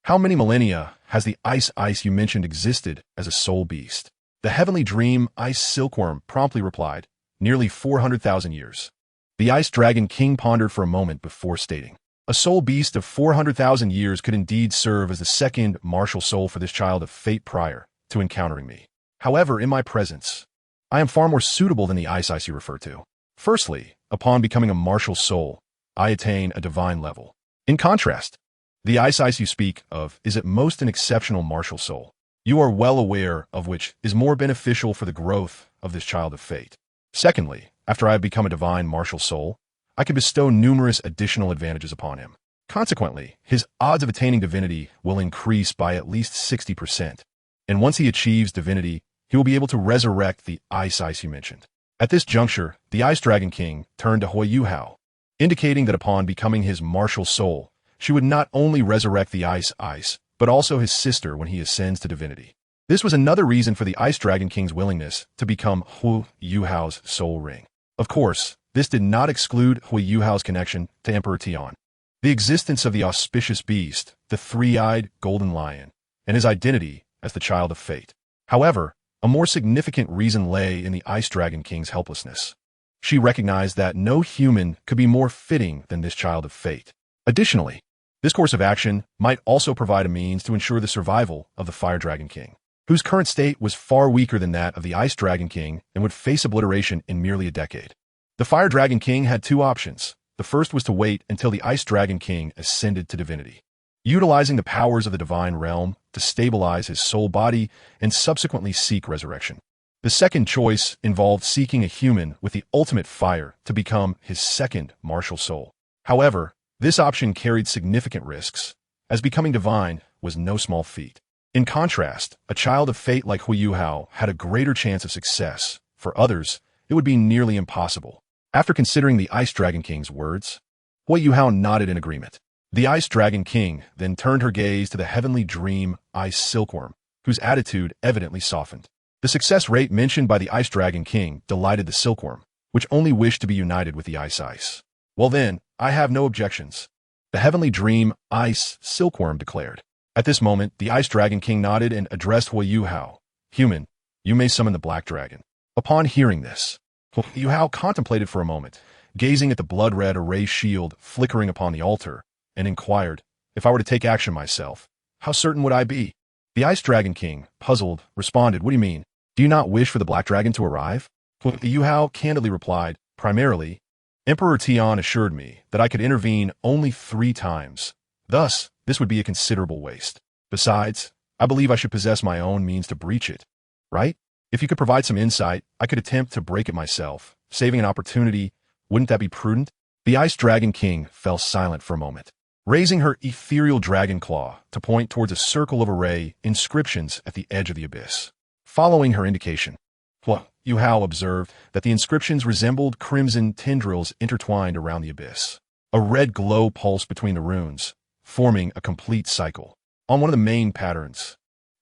[SPEAKER 1] How many millennia has the ice you mentioned existed as a soul beast? The heavenly dream ice silkworm promptly replied, nearly 400,000 years. The Ice Dragon King pondered for a moment before stating, a soul beast of 400,000 years could indeed serve as the second martial soul for this child of fate prior to encountering me. However, in my presence, I am far more suitable than the ice you refer to. Firstly, upon becoming a martial soul, I attain a divine level. In contrast, the ice you speak of is at most an exceptional martial soul. You are well aware of which is more beneficial for the growth of this child of fate. Secondly, after I have become a divine martial soul, I can bestow numerous additional advantages upon him. Consequently, his odds of attaining divinity will increase by at least 60%. And once he achieves divinity, he will be able to resurrect the ice you mentioned. At this juncture, the Ice Dragon King turned to Huo Yuhao, indicating that upon becoming his martial soul, she would not only resurrect the ice, but also his sister when he ascends to divinity. This was another reason for the Ice Dragon King's willingness to become Huo Yuhao's soul ring. Of course, this did not exclude Huo Yuhao's connection to Emperor Tian. The existence of the auspicious beast, the three-eyed golden lion, and his identity as the child of fate. However, a more significant reason lay in the Ice Dragon King's helplessness. She recognized that no human could be more fitting than this child of fate. Additionally, this course of action might also provide a means to ensure the survival of the Fire Dragon King, whose current state was far weaker than that of the Ice Dragon King and would face obliteration in merely a decade. The Fire Dragon King had two options. The first was to wait until the Ice Dragon King ascended to divinity, utilizing the powers of the divine realm to stabilize his soul body and subsequently seek resurrection. The second choice involved seeking a human with the ultimate fire to become his second martial soul. However, this option carried significant risks, as becoming divine was no small feat. In contrast, a child of fate like Huo Yuhao had a greater chance of success. For others, it would be nearly impossible. After considering the Ice Dragon King's words, Huo Yuhao nodded in agreement. The Ice Dragon King then turned her gaze to the heavenly dream Ice Silkworm, whose attitude evidently softened. The success rate mentioned by the Ice Dragon King delighted the Silkworm, which only wished to be united with the Ice. Well then, I have no objections, the heavenly dream Ice Silkworm declared. At this moment, the Ice Dragon King nodded and addressed Huo Yuhao. Human, you may summon the Black Dragon. Upon hearing this, Huo Yuhao contemplated for a moment, gazing at the blood-red array shield flickering upon the altar, and inquired, if I were to take action myself, how certain would I be? The Ice Dragon King, puzzled, responded, what do you mean? Do you not wish for the Black Dragon to arrive? Huo Yuhao candidly replied, primarily, Emperor Tian assured me that I could intervene only 3 times. Thus, this would be a considerable waste. Besides, I believe I should possess my own means to breach it. Right? If you could provide some insight, I could attempt to break it myself, saving an opportunity. Wouldn't that be prudent? The Ice Dragon King fell silent for a moment, raising her ethereal dragon claw to point towards a circle of array inscriptions at the edge of the abyss. Following her indication, Huo Yuhao observed that the inscriptions resembled crimson tendrils intertwined around the abyss. A red glow pulsed between the runes, forming a complete cycle. On one of the main patterns,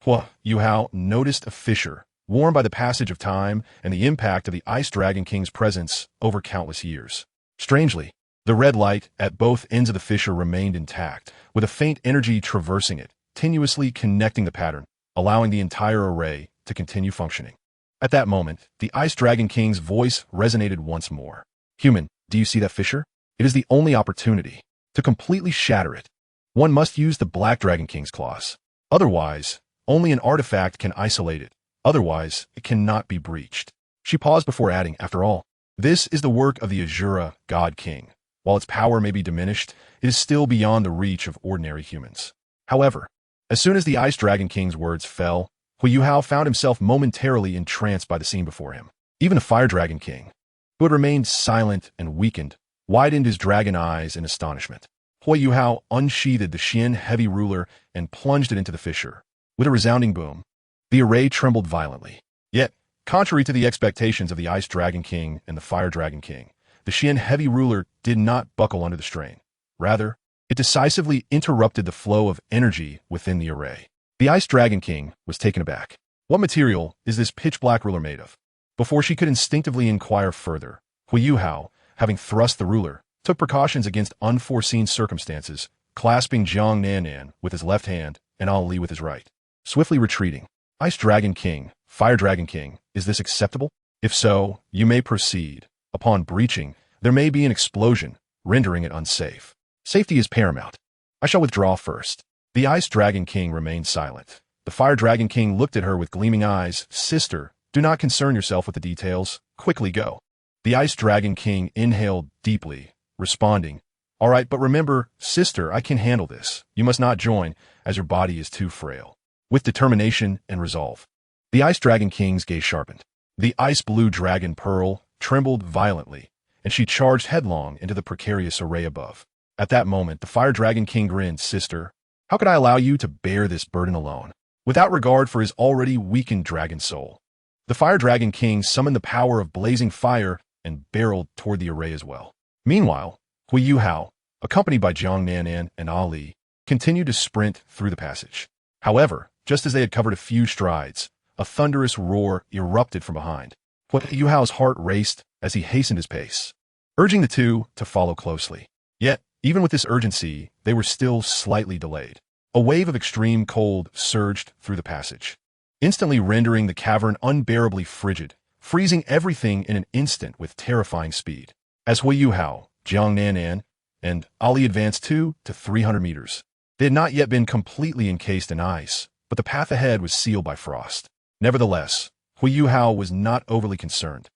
[SPEAKER 1] Huo Yuhao noticed a fissure, worn by the passage of time and the impact of the Ice Dragon King's presence over countless years. Strangely, the red light at both ends of the fissure remained intact, with a faint energy traversing it, tenuously connecting the pattern, allowing the entire array to continue functioning. At that moment, the Ice Dragon King's voice resonated once more. Human, do you see that fissure? It is the only opportunity. To completely shatter it, one must use the Black Dragon King's claws. Otherwise, only an artifact can isolate it. Otherwise, it cannot be breached. She paused before adding, after all, this is the work of the Azura God King. While its power may be diminished, it is still beyond the reach of ordinary humans. However, as soon as the Ice Dragon King's words fell, Huo Yuhao found himself momentarily entranced by the scene before him. Even the Fire Dragon King, who had remained silent and weakened, widened his dragon eyes in astonishment. Huo Yuhao unsheathed the Qian heavy ruler and plunged it into the fissure. With a resounding boom, the array trembled violently. Yet, contrary to the expectations of the Ice Dragon King and the Fire Dragon King, the Qian heavy ruler did not buckle under the strain. Rather, it decisively interrupted the flow of energy within the array. The Ice Dragon King was taken aback. What material is this pitch-black ruler made of? Before she could instinctively inquire further, Huo Yuhao, having thrust the ruler, took precautions against unforeseen circumstances, clasping Jiang Nanan with his left hand and Ali with his right. Swiftly retreating, Ice Dragon King, Fire Dragon King, is this acceptable? If so, you may proceed. Upon breaching, there may be an explosion, rendering it unsafe. Safety is paramount. I shall withdraw first. The Ice Dragon King remained silent. The Fire Dragon King looked at her with gleaming eyes. Sister, do not concern yourself with the details. Quickly go. The Ice Dragon King inhaled deeply, responding, all right, but remember, sister, I can handle this. You must not join, as your body is too frail. With determination and resolve, the Ice Dragon King's gaze sharpened. The ice blue dragon Pearl trembled violently, and she charged headlong into the precarious array above. At that moment, the Fire Dragon King grinned, sister, how could I allow you to bear this burden alone, without regard for his already weakened dragon soul? The Fire Dragon King summoned the power of blazing fire and barreled toward the array as well. Meanwhile, Huo Yuhao, accompanied by Jiang Nanan and Ali, continued to sprint through the passage. However, just as they had covered a few strides, a thunderous roar erupted from behind. Huo Yuhao's heart raced as he hastened his pace, urging the two to follow closely. Yet, even with this urgency, they were still slightly delayed. A wave of extreme cold surged through the passage, instantly rendering the cavern unbearably frigid, freezing everything in an instant with terrifying speed. As Huo Yuhao, Jiang Nanan, and Ali advanced 200 to 300 meters, they had not yet been completely encased in ice, but the path ahead was sealed by frost. Nevertheless, Huo Yuhao was not overly concerned,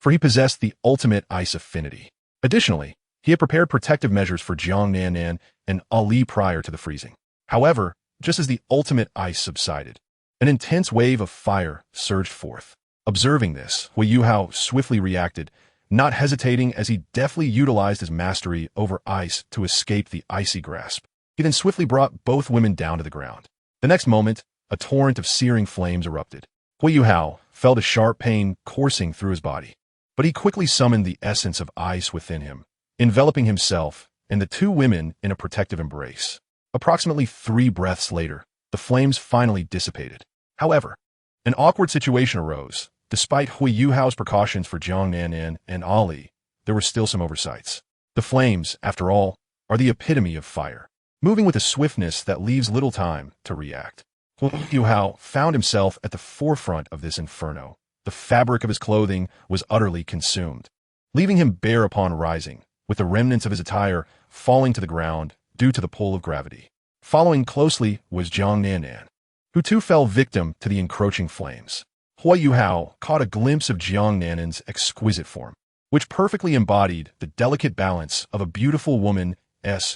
[SPEAKER 1] for he possessed the ultimate ice affinity. Additionally, he had prepared protective measures for Jiang Nanan and Ali prior to the freezing. However, just as the ultimate ice subsided, an intense wave of fire surged forth. Observing this, Huo Yuhao swiftly reacted, not hesitating as he deftly utilized his mastery over ice to escape the icy grasp. He then swiftly brought both women down to the ground. The next moment, a torrent of searing flames erupted. Huo Yuhao felt a sharp pain coursing through his body. But he quickly summoned the essence of ice within him, enveloping himself and the two women in a protective embrace. Approximately 3 breaths later, the flames finally dissipated. However, an awkward situation arose. Despite Huo Yuhao's precautions for Jiang Nanan and Ali, there were still some oversights. The flames, after all, are the epitome of fire, moving with a swiftness that leaves little time to react. Huo Yuhao found himself at the forefront of this inferno. The fabric of his clothing was utterly consumed, leaving him bare upon rising, with the remnants of his attire falling to the ground due to the pull of gravity. Following closely was Jiang Nanan, who too fell victim to the encroaching flames. Huo Yuhao caught a glimpse of Jiang Nanan's exquisite form, which perfectly embodied the delicate balance of a beautiful woman's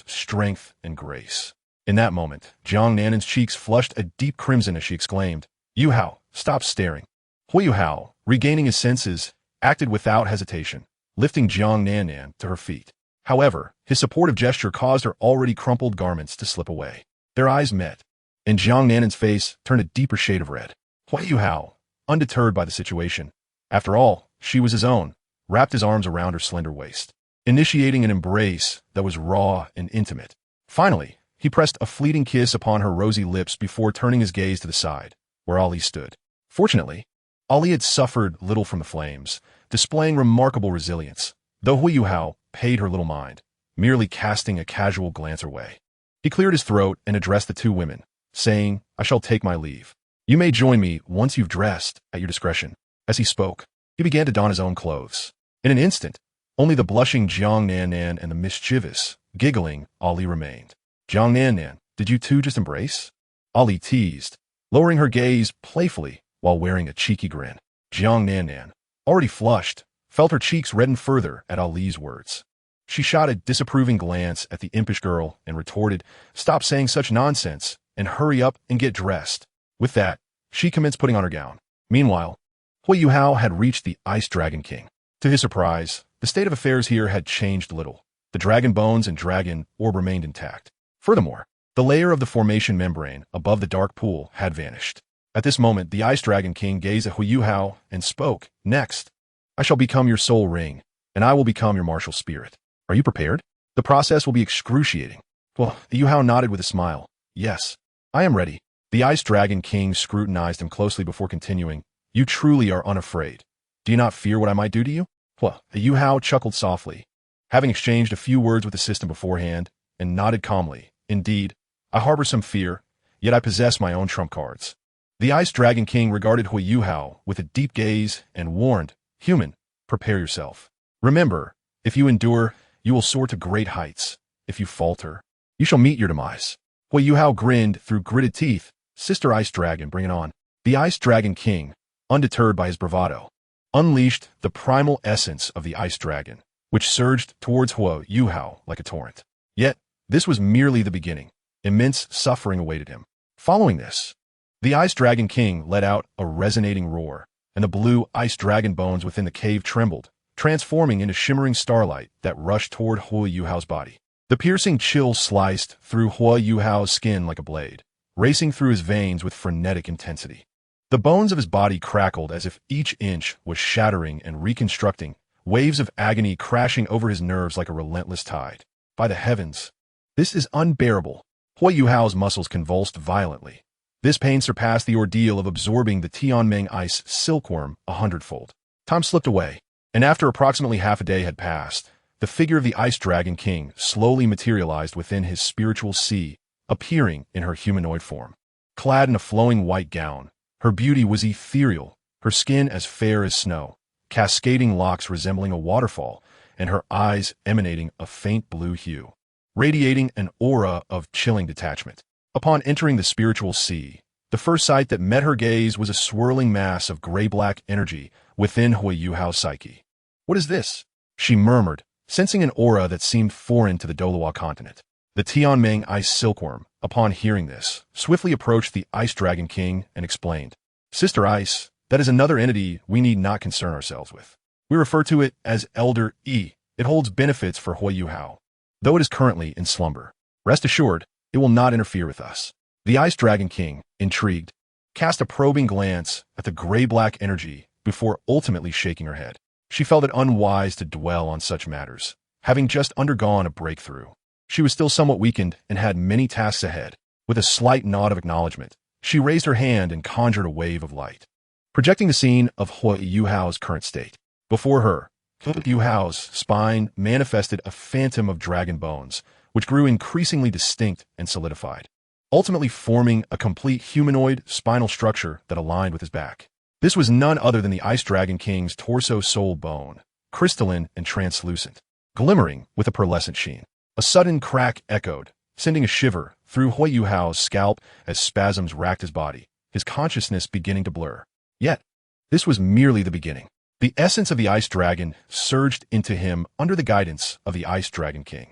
[SPEAKER 1] strength and grace. In that moment, Jiang Nanan's cheeks flushed a deep crimson as she exclaimed, "Yuhao, stop staring." Huo Yuhao, regaining his senses, acted without hesitation, lifting Jiang Nanan to her feet. However, his supportive gesture caused her already crumpled garments to slip away. Their eyes met, and Jiang Nanan's face turned a deeper shade of red. Huo Yuhao, undeterred by the situation, after all, she was his own, wrapped his arms around her slender waist, initiating an embrace that was raw and intimate. Finally, he pressed a fleeting kiss upon her rosy lips before turning his gaze to the side, where Ali stood. Fortunately, Ali had suffered little from the flames, displaying remarkable resilience, though Huo Yuhao paid her little mind, merely casting a casual glance her way. He cleared his throat and addressed the two women, saying, "I shall take my leave. You may join me once you've dressed, at your discretion." As he spoke, he began to don his own clothes. In an instant, only the blushing Jiang Nanan and the mischievous, giggling Ali remained. "Jiang Nanan, did you two just embrace?" Ali teased, lowering her gaze playfully while wearing a cheeky grin. Jiang Nanan, already flushed, felt her cheeks redden further at Ali's words. She shot a disapproving glance at the impish girl and retorted, "Stop saying such nonsense and hurry up and get dressed." With that, she commenced putting on her gown. Meanwhile, Huo Yuhao had reached the Ice Dragon King. To his surprise, the state of affairs here had changed little. The dragon bones and dragon orb remained intact. Furthermore, the layer of the formation membrane above the dark pool had vanished. At this moment, the Ice Dragon King gazed at Huo Yuhao and spoke, "Next, I shall become your soul ring, and I will become your martial spirit. Are you prepared? The process will be excruciating." Well, Yuhao nodded with a smile. "Yes, I am ready." The Ice Dragon King scrutinized him closely before continuing, "You truly are unafraid. Do you not fear what I might do to you?" Well, Yuhao chuckled softly, having exchanged a few words with the system beforehand, and nodded calmly. "Indeed, I harbor some fear, yet I possess my own trump cards." The Ice Dragon King regarded Huo Yuhao with a deep gaze and warned, "Human, prepare yourself. Remember, if you endure, you will soar to great heights. If you falter, you shall meet your demise." Huo Yuhao grinned through gritted teeth. "Sister Ice Dragon, bring it on." The Ice Dragon King, undeterred by his bravado, unleashed the primal essence of the Ice Dragon, which surged towards Huo Yuhao like a torrent. Yet, this was merely the beginning. Immense suffering awaited him. Following this, the Ice Dragon King let out a resonating roar, and the blue ice dragon bones within the cave trembled, transforming into shimmering starlight that rushed toward Huo Yuhao's body. The piercing chill sliced through Huo Yuhao's skin like a blade, racing through his veins with frenetic intensity. The bones of his body crackled as if each inch was shattering and reconstructing, waves of agony crashing over his nerves like a relentless tide. By the heavens, this is unbearable. Huo Yuhao's muscles convulsed violently. This pain surpassed the ordeal of absorbing the Tianmeng ice silkworm 100-fold. Time slipped away, and after approximately half a day had passed, the figure of the Ice Dragon King slowly materialized within his spiritual sea, appearing in her humanoid form. Clad in a flowing white gown, her beauty was ethereal, her skin as fair as snow, cascading locks resembling a waterfall, and her eyes emanating a faint blue hue, radiating an aura of chilling detachment. Upon entering the spiritual sea, the first sight that met her gaze was a swirling mass of gray-black energy within Huo Yuhao's psyche. "What is this?" she murmured, sensing an aura that seemed foreign to the Douluo continent. The Tianmeng ice silkworm, upon hearing this, swiftly approached the Ice Dragon King and explained, "Sister Ice, that is another entity we need not concern ourselves with. We refer to it as Elder E. It holds benefits for Huo Yuhao, though it is currently in slumber. Rest assured, it will not interfere with us." The Ice Dragon King, intrigued, cast a probing glance at the gray-black energy before ultimately shaking her head. She felt it unwise to dwell on such matters, having just undergone a breakthrough. She was still somewhat weakened and had many tasks ahead. With a slight nod of acknowledgement, she raised her hand and conjured a wave of light, projecting the scene of Huo Yuhao's current state. Before her, Huo Yuhao's spine manifested a phantom of dragon bones, which grew increasingly distinct and solidified, ultimately forming a complete humanoid spinal structure that aligned with his back. This was none other than the Ice Dragon King's torso soul bone, crystalline and translucent, glimmering with a pearlescent sheen. A sudden crack echoed, sending a shiver through Huo Yuhao's scalp as spasms racked his body, his consciousness beginning to blur. Yet, this was merely the beginning. The essence of the Ice Dragon surged into him under the guidance of the Ice Dragon King.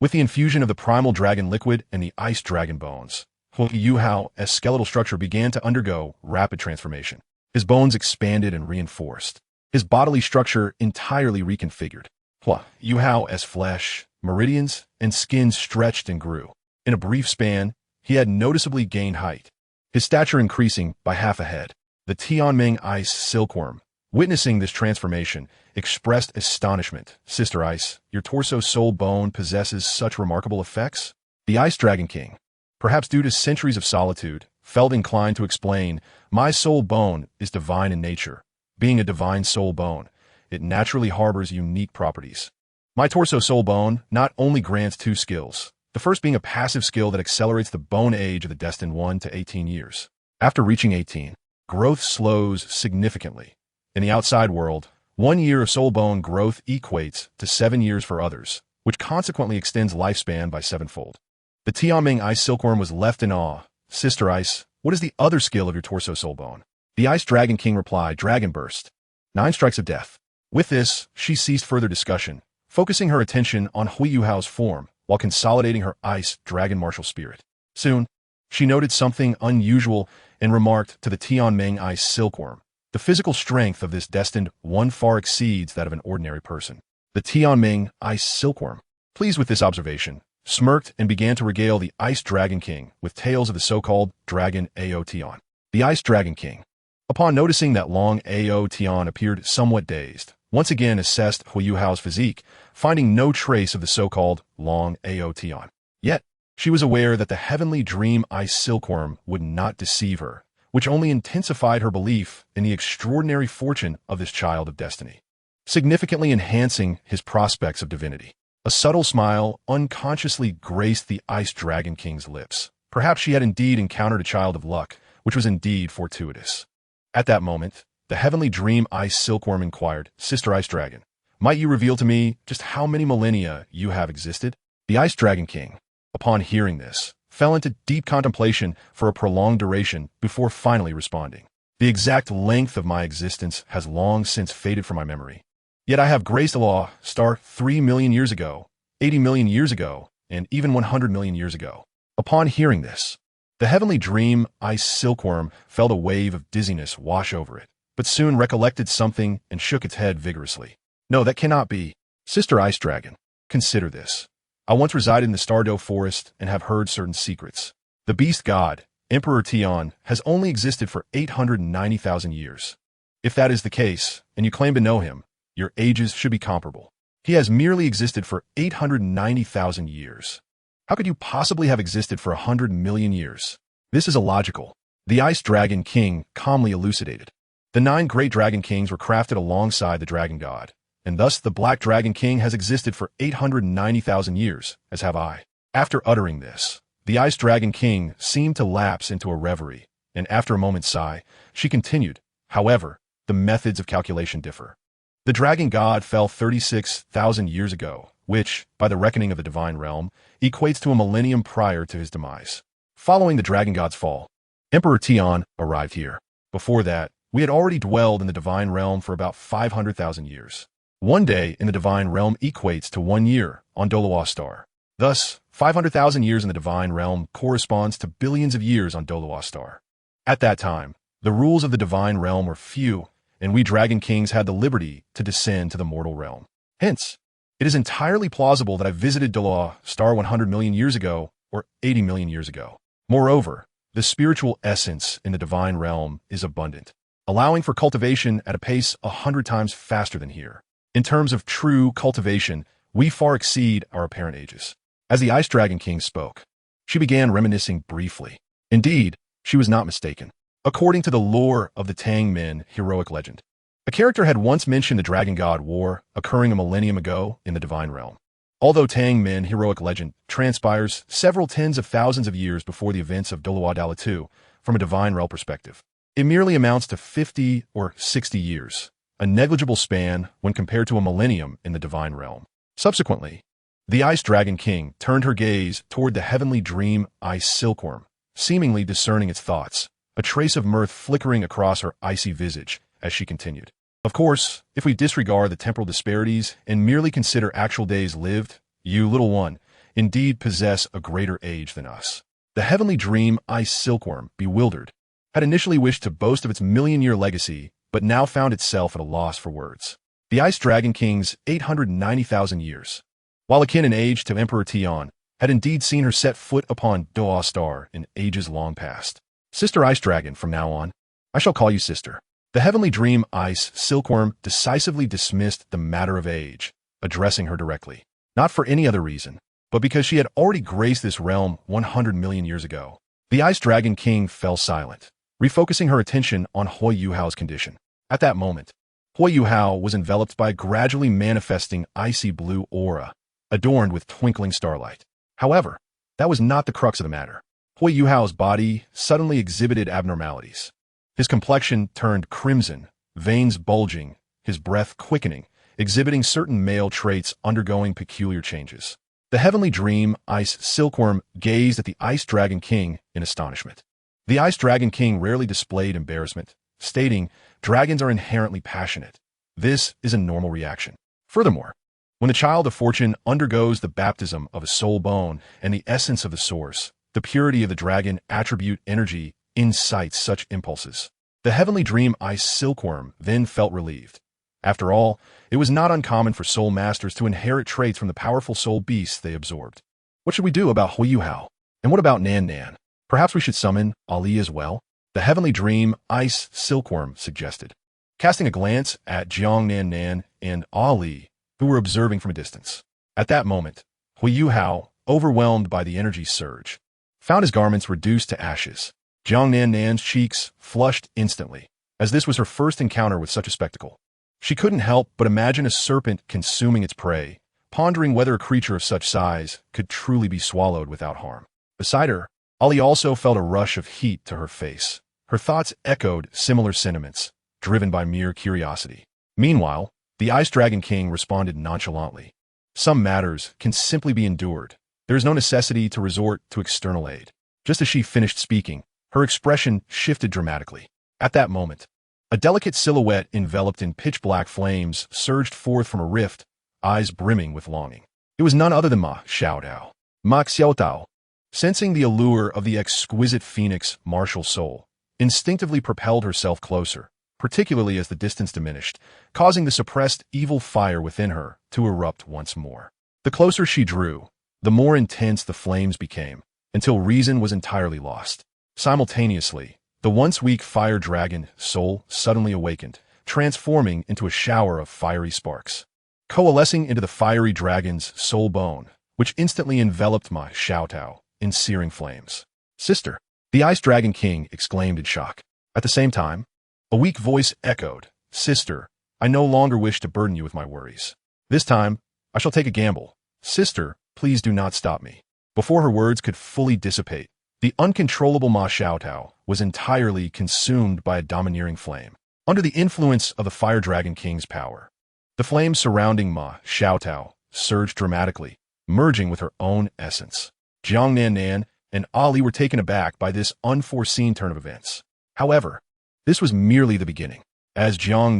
[SPEAKER 1] With the infusion of the primal dragon liquid and the Ice Dragon bones, Huo Yuhao's skeletal structure began to undergo rapid transformation. His bones expanded and reinforced, his bodily structure entirely reconfigured. Huo Yuhao's flesh, meridians, and skin stretched and grew. In a brief span, he had noticeably gained height, his stature increasing by half a head. The Tianming Ice Silkworm, witnessing this transformation, expressed astonishment. "Sister Ice, your torso soul bone possesses such remarkable effects?" The Ice Dragon King, perhaps due to centuries of solitude, felt inclined to explain, "My soul bone is divine in nature. Being a divine soul bone, it naturally harbors unique properties. My torso soul bone not only grants two skills, the first being a passive skill that accelerates the bone age of the destined one to 18 years. After reaching 18, growth slows significantly. In the outside world, 1 year of soul bone growth equates to 7 years for others, which consequently extends lifespan by 7-fold. The Tianming Ice Silkworm was left in awe. "Sister Ice, what is the other skill of your torso soul bone?" The Ice Dragon King replied, "Dragon Burst. 9 strikes of death." With this, she ceased further discussion, focusing her attention on Huo Yuhao's form while consolidating her Ice Dragon martial spirit. Soon, she noted something unusual and remarked to the Tianming Ice Silkworm, "The physical strength of this destined one far exceeds that of an ordinary person." The Tianming Ice Silkworm, pleased with this observation, smirked and began to regale the Ice Dragon King with tales of the so-called Dragon Aotian. The Ice Dragon King, upon noticing that Long Aotian appeared somewhat dazed, once again assessed Huo Yuhao's physique, finding no trace of the so-called Long Aotian. Yet, she was aware that the heavenly dream Ice Silkworm would not deceive her, which only intensified her belief in the extraordinary fortune of this child of destiny, significantly enhancing his prospects of divinity. A subtle smile unconsciously graced the Ice Dragon King's lips. Perhaps she had indeed encountered a child of luck, which was indeed fortuitous. At that moment, the heavenly dream Ice Silkworm inquired, "Sister Ice Dragon, might you reveal to me just how many millennia you have existed?" The Ice Dragon King, upon hearing this, fell into deep contemplation for a prolonged duration before finally responding. "The exact length of my existence has long since faded from my memory. Yet I have graced the law 3 million years ago, 80 million years ago, and even 100 million years ago." Upon hearing this, the heavenly dream Ice Silkworm felt a wave of dizziness wash over it, but soon recollected something and shook its head vigorously. "No, that cannot be. Sister Ice Dragon, consider this. I once resided in the Stardow Forest and have heard certain secrets. The beast god, Emperor Tian, has only existed for 890,000 years. If that is the case, and you claim to know him, your ages should be comparable. He has merely existed for 890,000 years. How could you possibly have existed for 100 million years? This is illogical." The Ice Dragon King calmly elucidated. "The 9 great dragon kings were crafted alongside the dragon god, and thus the Black Dragon King has existed for 890,000 years, as have I." After uttering this, the Ice Dragon King seemed to lapse into a reverie, and after a moment's sigh, she continued, "However, the methods of calculation differ. The dragon god fell 36,000 years ago, which, by the reckoning of the divine realm, equates to a millennium prior to his demise. Following the dragon god's fall, Emperor Tian arrived here. Before that, we had already dwelled in the divine realm for about 500,000 years. 1 day in the divine realm equates to 1 year on Douluo star. Thus, 500,000 years in the divine realm corresponds to billions of years on Douluo star. At that time, the rules of the divine realm were few, and we dragon kings had the liberty to descend to the mortal realm. Hence, it is entirely plausible that I visited Douluo star 100 million years ago or 80 million years ago. Moreover, the spiritual essence in the divine realm is abundant. allowing for cultivation at a pace 100 times faster than here. In terms of true cultivation, we far exceed our apparent ages. As the Ice Dragon King spoke, she began reminiscing briefly. Indeed, she was not mistaken. According to the lore of the Tang Min heroic legend, a character had once mentioned the Dragon God War occurring a millennium ago in the Divine Realm. Although Tang Min heroic legend transpires several tens of thousands of years before the events of Douluo II from a Divine Realm perspective, it merely amounts to 50 or 60 years, a negligible span when compared to a millennium in the Divine Realm. Subsequently, the Ice Dragon King turned her gaze toward the heavenly dream ice silkworm, seemingly discerning its thoughts, a trace of mirth flickering across her icy visage as she continued. Of course, if we disregard the temporal disparities and merely consider actual days lived, you, little one, indeed possess a greater age than us. The heavenly dream ice silkworm, bewildered, had initially wished to boast of its million-year legacy, but now found itself at a loss for words. The Ice Dragon King's 890,000 years, while akin in age to Emperor Tian, had indeed seen her set foot upon Doa Star in ages long past. Sister Ice Dragon, from now on, I shall call you sister. The heavenly dream ice silkworm decisively dismissed the matter of age, addressing her directly, not for any other reason, but because she had already graced this realm 100 million years ago. The Ice Dragon King fell silent, refocusing her attention on Huo Yuhao's condition. At that moment, Huo Yuhao was enveloped by a gradually manifesting icy blue aura, adorned with twinkling starlight. However, that was not the crux of the matter. Huo Yuhao's body suddenly exhibited abnormalities. His complexion turned crimson, veins bulging, his breath quickening, exhibiting certain male traits undergoing peculiar changes. The heavenly dream ice silkworm gazed at the Ice Dragon King in astonishment. The Ice Dragon King rarely displayed embarrassment, stating, "Dragons are inherently passionate. This is a normal reaction." Furthermore, when the child of fortune undergoes the baptism of a soul bone and the essence of the source, the purity of the dragon attribute energy incites such impulses. The heavenly dream ice silkworm then felt relieved. After all, it was not uncommon for soul masters to inherit traits from the powerful soul beasts they absorbed. What should we do about Huo Yuhao? And what about Nan Nan? Perhaps we should summon Ali as well? The heavenly dream ice silkworm suggested, casting a glance at Jiang Nan Nan and Ali, who were observing from a distance. At that moment, Huo Yuhao, overwhelmed by the energy surge, found his garments reduced to ashes. Jiang Nan Nan's cheeks flushed instantly, as this was her first encounter with such a spectacle. She couldn't help but imagine a serpent consuming its prey, pondering whether a creature of such size could truly be swallowed without harm. Beside her, Ali also felt a rush of heat to her face. Her thoughts echoed similar sentiments, driven by mere curiosity. Meanwhile, the Ice Dragon King responded nonchalantly. Some matters can simply be endured. There is no necessity to resort to external aid. Just as she finished speaking, her expression shifted dramatically. At that moment, a delicate silhouette enveloped in pitch-black flames surged forth from a rift, eyes brimming with longing. It was none other than Ma Xiaodao. Ma Xiaodao, sensing the allure of the exquisite phoenix martial soul, instinctively propelled herself closer, particularly as the distance diminished, causing the suppressed evil fire within her to erupt once more. The closer she drew, the more intense the flames became, until reason was entirely lost. Simultaneously, the once weak fire dragon soul suddenly awakened, transforming into a shower of fiery sparks, coalescing into the fiery dragon's soul bone, which instantly enveloped Ma Xiaodao in searing flames. "Sister!" the Ice Dragon King exclaimed in shock. At the same time, a weak voice echoed, "Sister, I no longer wish to burden you with my worries. This time, I shall take a gamble. Sister, please do not stop me." Before her words could fully dissipate, the uncontrollable Ma Xiaodao was entirely consumed by a domineering flame. Under the influence of the Fire Dragon King's power, the flames surrounding Ma Xiaodao surged dramatically, merging with her own essence. Jiang Nan Nan and Ali were taken aback by this unforeseen turn of events. However, this was merely the beginning. As Jiang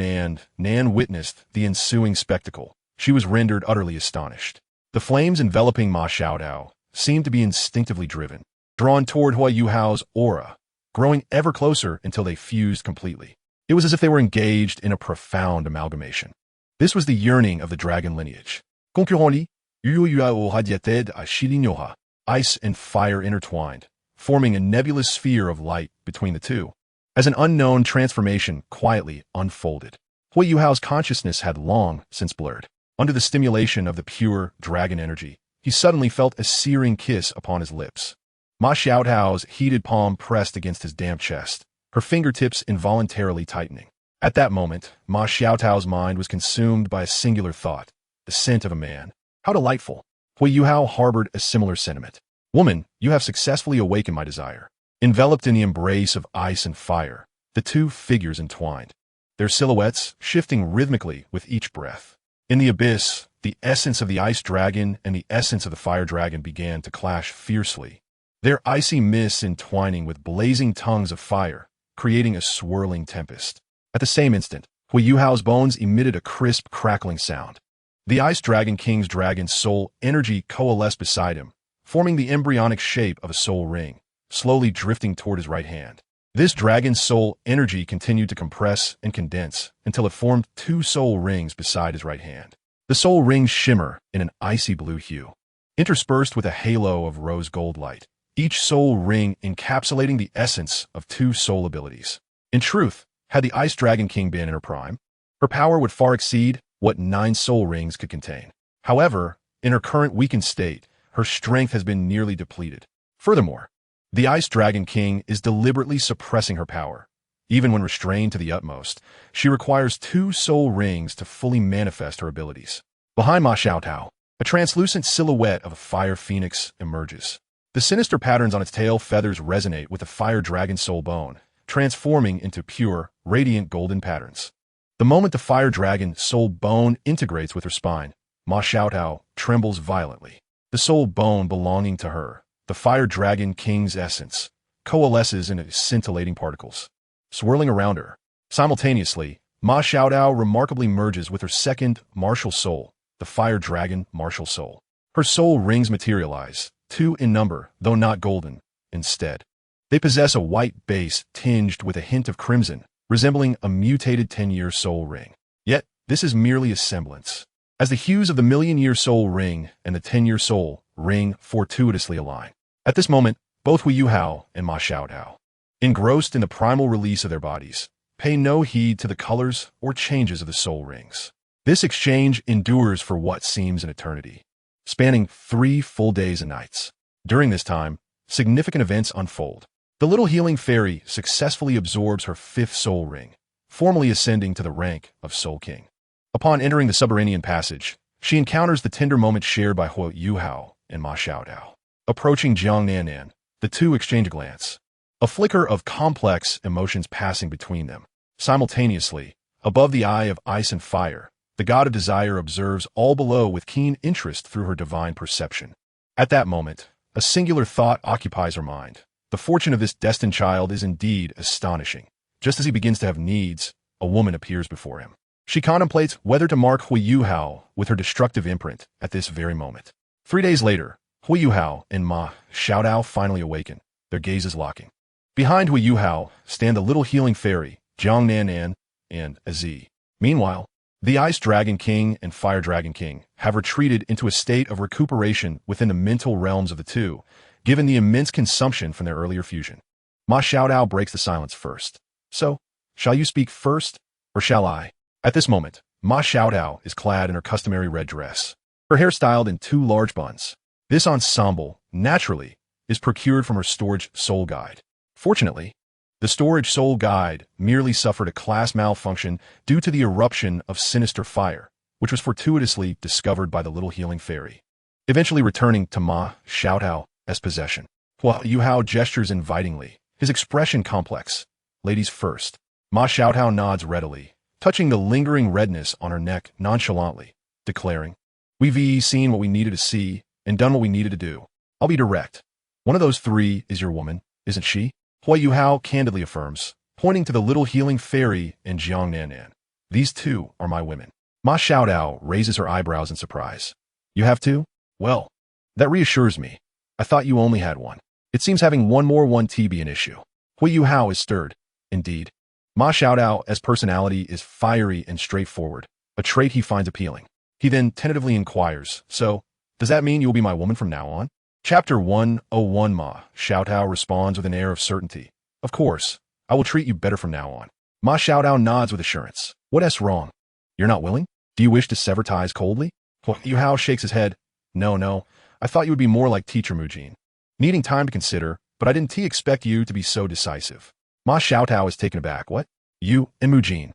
[SPEAKER 1] Nan witnessed the ensuing spectacle, she was rendered utterly astonished. The flames enveloping Ma Xiaodao seemed to be instinctively driven, drawn toward Huo Yuhao's aura, growing ever closer until they fused completely. It was as if they were engaged in a profound amalgamation. This was the yearning of the dragon lineage. Concurrently, Huo Yuhao radiated à Shilinyoha, ice and fire intertwined, forming a nebulous sphere of light between the two. as an unknown transformation quietly unfolded. Huo Yuhao's consciousness had long since blurred. Under the stimulation of the pure dragon energy, he suddenly felt a searing kiss upon his lips. Ma Xiaotao's heated palm pressed against his damp chest, her fingertips involuntarily tightening. At that moment, Ma Xiaotao's mind was consumed by a singular thought, the scent of a man. How delightful! Huo Yuhao harbored a similar sentiment. Woman, you have successfully awakened my desire. Enveloped in the embrace of ice and fire, the two figures entwined, their silhouettes shifting rhythmically with each breath. In the abyss, the essence of the ice dragon and the essence of the fire dragon began to clash fiercely, their icy mists entwining with blazing tongues of fire, creating a swirling tempest. At the same instant, Huo Yuhao's bones emitted a crisp, crackling sound. The Ice Dragon King's dragon soul energy coalesced beside him, forming the embryonic shape of a soul ring, slowly drifting toward his right hand. This dragon's soul energy continued to compress and condense until it formed two soul rings beside his right hand. The soul rings shimmer in an icy blue hue, interspersed with a halo of rose gold light, each soul ring encapsulating the essence of two soul abilities. In truth, had the Ice Dragon King been in her prime, her power would far exceed what 9 soul rings could contain. However, in her current weakened state, her strength has been nearly depleted. Furthermore, the Ice Dragon King is deliberately suppressing her power. Even when restrained to the utmost, she requires 2 soul rings to fully manifest her abilities. Behind Ma Xiaotao, a translucent silhouette of a fire phoenix emerges. The sinister patterns on its tail feathers resonate with the fire dragon soul bone, transforming into pure, radiant golden patterns. The moment the fire dragon soul bone integrates with her spine, Ma Xiaotao trembles violently. The soul bone belonging to her, the fire dragon king's essence, coalesces into scintillating particles, swirling around her. Simultaneously, Ma Xiaotao remarkably merges with her second martial soul, the fire dragon martial soul. Her soul rings materialize, 2 in number, though not golden. Instead, they possess a white base tinged with a hint of crimson, resembling a mutated 10-year soul ring. Yet, this is merely a semblance, as the hues of the million-year soul ring and the 10-year soul ring fortuitously align. At this moment, both Huo Yuhao and Ma Xiaotao, engrossed in the primal release of their bodies, pay no heed to the colors or changes of the soul rings. This exchange endures for what seems an eternity, spanning 3 full days and nights. During this time, significant events unfold. The little healing fairy successfully absorbs her 5th soul ring, formally ascending to the rank of Soul King. Upon entering the subterranean passage, she encounters the tender moment shared by Huo Yuhao and Ma Xiaotao. Approaching Jiang Nannan, the two exchange a glance, a flicker of complex emotions passing between them. Simultaneously, above the eye of ice and fire, the god of desire observes all below with keen interest through her divine perception. At that moment, a singular thought occupies her mind. The fortune of this destined child is indeed astonishing. Just as he begins to have needs, a woman appears before him. She contemplates whether to mark Huo Yuhao with her destructive imprint at this very moment. 3 days later, Huo Yuhao and Ma Xiaotao finally awaken, their gazes locking. Behind Huo Yuhao stand the little healing fairy, Jiang Nannan, and Azi. Meanwhile, the Ice Dragon King and Fire Dragon King have retreated into a state of recuperation within the mental realms of the two, given the immense consumption from their earlier fusion. Ma Xiaotao breaks the silence first. So, shall you speak first, or shall I? At this moment, Ma Xiaotao is clad in her customary red dress, her hair styled in 2 large buns. This ensemble, naturally, is procured from her storage soul guide. Fortunately, the storage soul guide merely suffered a class malfunction due to the eruption of sinister fire, which was fortuitously discovered by the little healing fairy, eventually returning to Ma Xiaotao's possession. Huo Yuhao gestures invitingly, his expression complex. Ladies first. Ma Xiaotao nods readily, touching the lingering redness on her neck nonchalantly, declaring, "We've seen what we needed to see and done what we needed to do. I'll be direct. One of those 3 is your woman, isn't she?" Huo Yuhao candidly affirms, pointing to the little healing fairy and Jiang Nannan. "These 2 are my women." Ma Xiaotao raises her eyebrows in surprise. "You have 2? Well, that reassures me. I thought you only had 1. It seems having 1 more 1T be an issue." Huo Yuhao is stirred. Indeed. Ma Xiaotao's personality is fiery and straightforward, a trait he finds appealing. He then tentatively inquires, "So, does that mean you will be my woman from now on?" Chapter 101. Ma Xiaotao responds with an air of certainty. "Of course, I will treat you better from now on. Ma Xiaodao nods with assurance. What's wrong? You're not willing? Do you wish to sever ties coldly? Huo Yuhao shakes his head. No. I thought you would be more like Teacher Mujin. Needing time to consider, but I didn't expect you to be so decisive. Ma Xiaotao is taken aback. What? You and Mujin.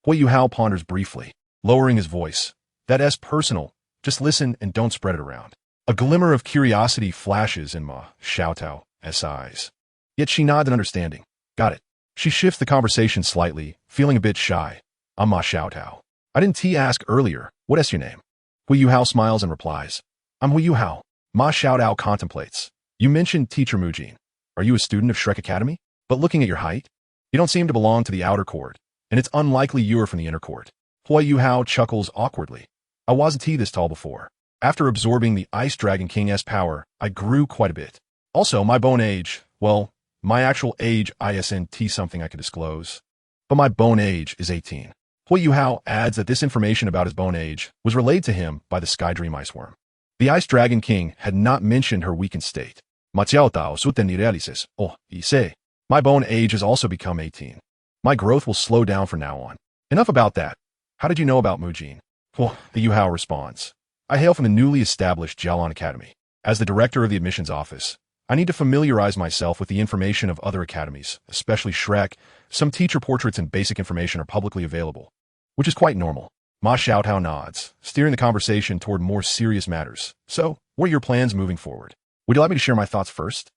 [SPEAKER 1] Huo Yuhao ponders briefly, lowering his voice. That's personal. Just listen and don't spread it around. A glimmer of curiosity flashes in Ma Xiaotao's eyes. Yet she nods in understanding. Got it. She shifts the conversation slightly, feeling a bit shy. I'm Ma Xiaotao. I didn't ask earlier. What's your name? Huo Yuhao smiles and replies. I'm Huo Yuhao. Ma Xiaotao contemplates. You mentioned Teacher Mujin. Are you a student of Shrek Academy? But looking at your height, you don't seem to belong to the outer court, and it's unlikely you're from the inner court. Huo Yuhao chuckles awkwardly. I wasn't this tall before. After absorbing the Ice Dragon King's power, I grew quite a bit. Also, my bone age, well, my actual age isn't something I could disclose. But my bone age is 18. Huo Yuhao adds that this information about his bone age was relayed to him by the Sky Dream Ice Worm. The Ice Dragon King had not mentioned her weakened state. Machiaotao suten realices, ise. My bone age has also become 18. My growth will slow down from now on. Enough about that. How did you know about Mujin? Huo Yuhao responds. I hail from the newly established Jialan Academy. As the director of the admissions office, I need to familiarize myself with the information of other academies, especially Shrek. Some teacher portraits and basic information are publicly available, which is quite normal. Ma Xiaotao nods, steering the conversation toward more serious matters. So, what are your plans moving forward? Would you like me to share my thoughts first?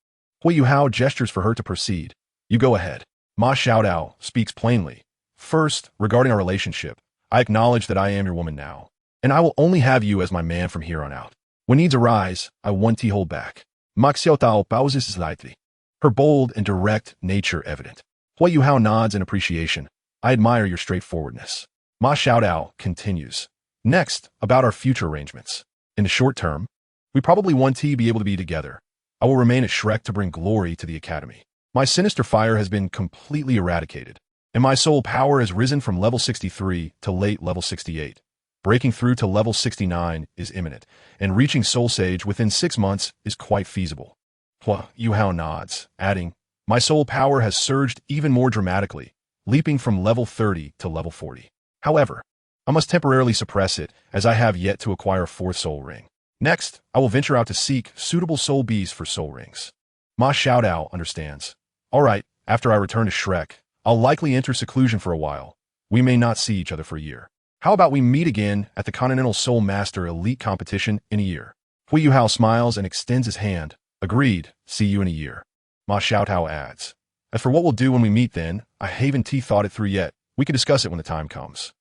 [SPEAKER 1] Huo Yuhao gestures for her to proceed. You go ahead. Ma Xiaotao speaks plainly. First, regarding our relationship, I acknowledge that I am your woman now, and I will only have you as my man from here on out. When needs arise, I won't hold back. Ma Xiaotao pauses slightly, her bold and direct nature evident. Huo Yuhao nods in appreciation. I admire your straightforwardness. Ma Xiaotao continues. Next, about our future arrangements. In the short term, we probably won't be able to be together. I will remain at Shrek to bring glory to the academy. My sinister fire has been completely eradicated, and my soul power has risen from level 63 to late level 68. Breaking through to level 69 is imminent, and reaching Soul Sage within 6 months is quite feasible. Huo Yuhao nods, adding, my soul power has surged even more dramatically, leaping from level 30 to level 40. However, I must temporarily suppress it, as I have yet to acquire a 4th soul ring. Next, I will venture out to seek suitable soul beasts for soul rings. Ma Xiaotao understands. All right, after I return to Shrek, I'll likely enter seclusion for a while. We may not see each other for a year. How about we meet again at the Continental Soul Master Elite Competition in a year? Huo Yuhao smiles and extends his hand. Agreed, see you in a year. Ma Xiaotao adds. As for what we'll do when we meet then, I haven't thought it through yet. We can discuss it when the time comes.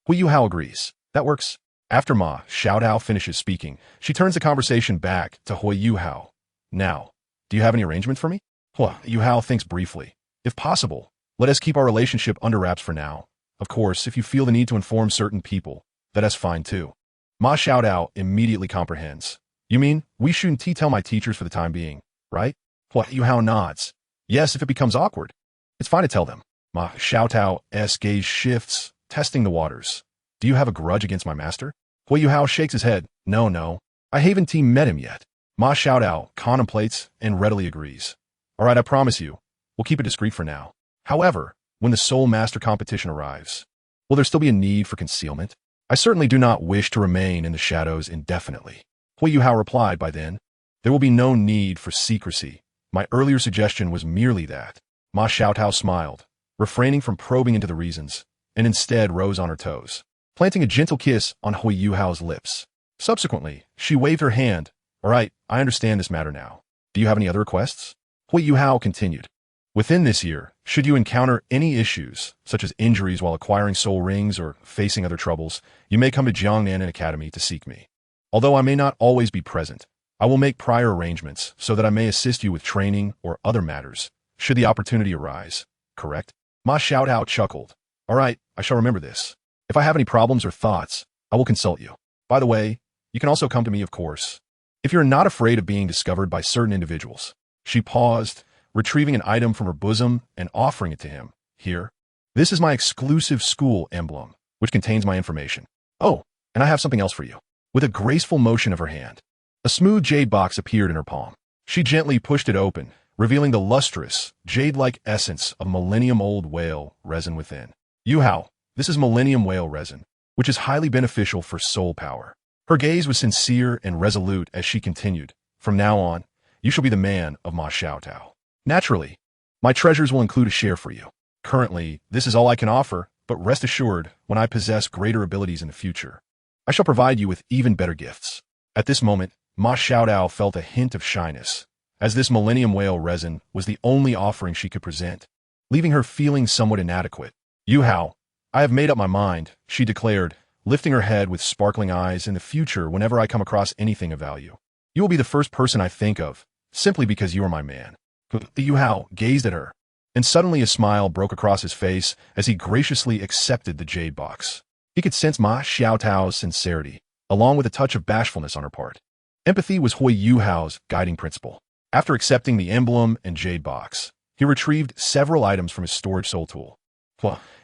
[SPEAKER 1] Huo Yuhao agrees. That works. After Ma Xiaotao finishes speaking, she turns the conversation back to Huo Yuhao. Now, do you have any arrangement for me? Huo Yuhao thinks briefly. If possible, let us keep our relationship under wraps for now. Of course, if you feel the need to inform certain people, that's fine too. Ma Xiaotao immediately comprehends. You mean, we shouldn't tell my teachers for the time being, right? Huo Yuhao nods. Yes, if it becomes awkward. It's fine to tell them. Ma Xiaotao's gaze shifts, testing the waters. Do you have a grudge against my master? Huo Yuhao shakes his head. No. I haven't met him yet. Ma Xiaotao contemplates and readily agrees. All right, I promise you, we'll keep it discreet for now. However, when the Soul Master competition arrives, will there still be a need for concealment? I certainly do not wish to remain in the shadows indefinitely. Huo Yuhao replied by then. There will be no need for secrecy. My earlier suggestion was merely that. Ma Xiaotao smiled, refraining from probing into the reasons, and instead rose on her toes, planting a gentle kiss on Huo Yuhao's lips. Subsequently, she waved her hand. All right, I understand this matter now. Do you have any other requests? Huo Yuhao continued. Within this year, should you encounter any issues, such as injuries while acquiring soul rings or facing other troubles, you may come to Jiangnan Academy to seek me. Although I may not always be present, I will make prior arrangements so that I may assist you with training or other matters, should the opportunity arise. Correct? Ma Xiaotao chuckled. All right, I shall remember this. If I have any problems or thoughts, I will consult you. By the way, you can also come to me, of course. If you're not afraid of being discovered by certain individuals. She paused, retrieving an item from her bosom and offering it to him. Here. This is my exclusive school emblem, which contains my information. Oh, and I have something else for you. With a graceful motion of her hand, a smooth jade box appeared in her palm. She gently pushed it open, revealing the lustrous, jade-like essence of millennium-old whale resin within. Yuhao, this is millennium whale resin, which is highly beneficial for soul power. Her gaze was sincere and resolute as she continued, from now on, you shall be the man of Ma Xiaotao. Naturally, my treasures will include a share for you. Currently, this is all I can offer, but rest assured, when I possess greater abilities in the future, I shall provide you with even better gifts. At this moment, Ma Xiaotao felt a hint of shyness, as this millennium whale resin was the only offering she could present, leaving her feeling somewhat inadequate. Yuhao, I have made up my mind, she declared, lifting her head with sparkling eyes. In the future, whenever I come across anything of value, you will be the first person I think of, simply because you are my man. Yuhao gazed at her, and suddenly a smile broke across his face as he graciously accepted the jade box. He could sense Ma Xiaotao's sincerity, along with a touch of bashfulness on her part. Empathy was Huo Yuhao's guiding principle. After accepting the emblem and jade box, he retrieved several items from his storage soul tool.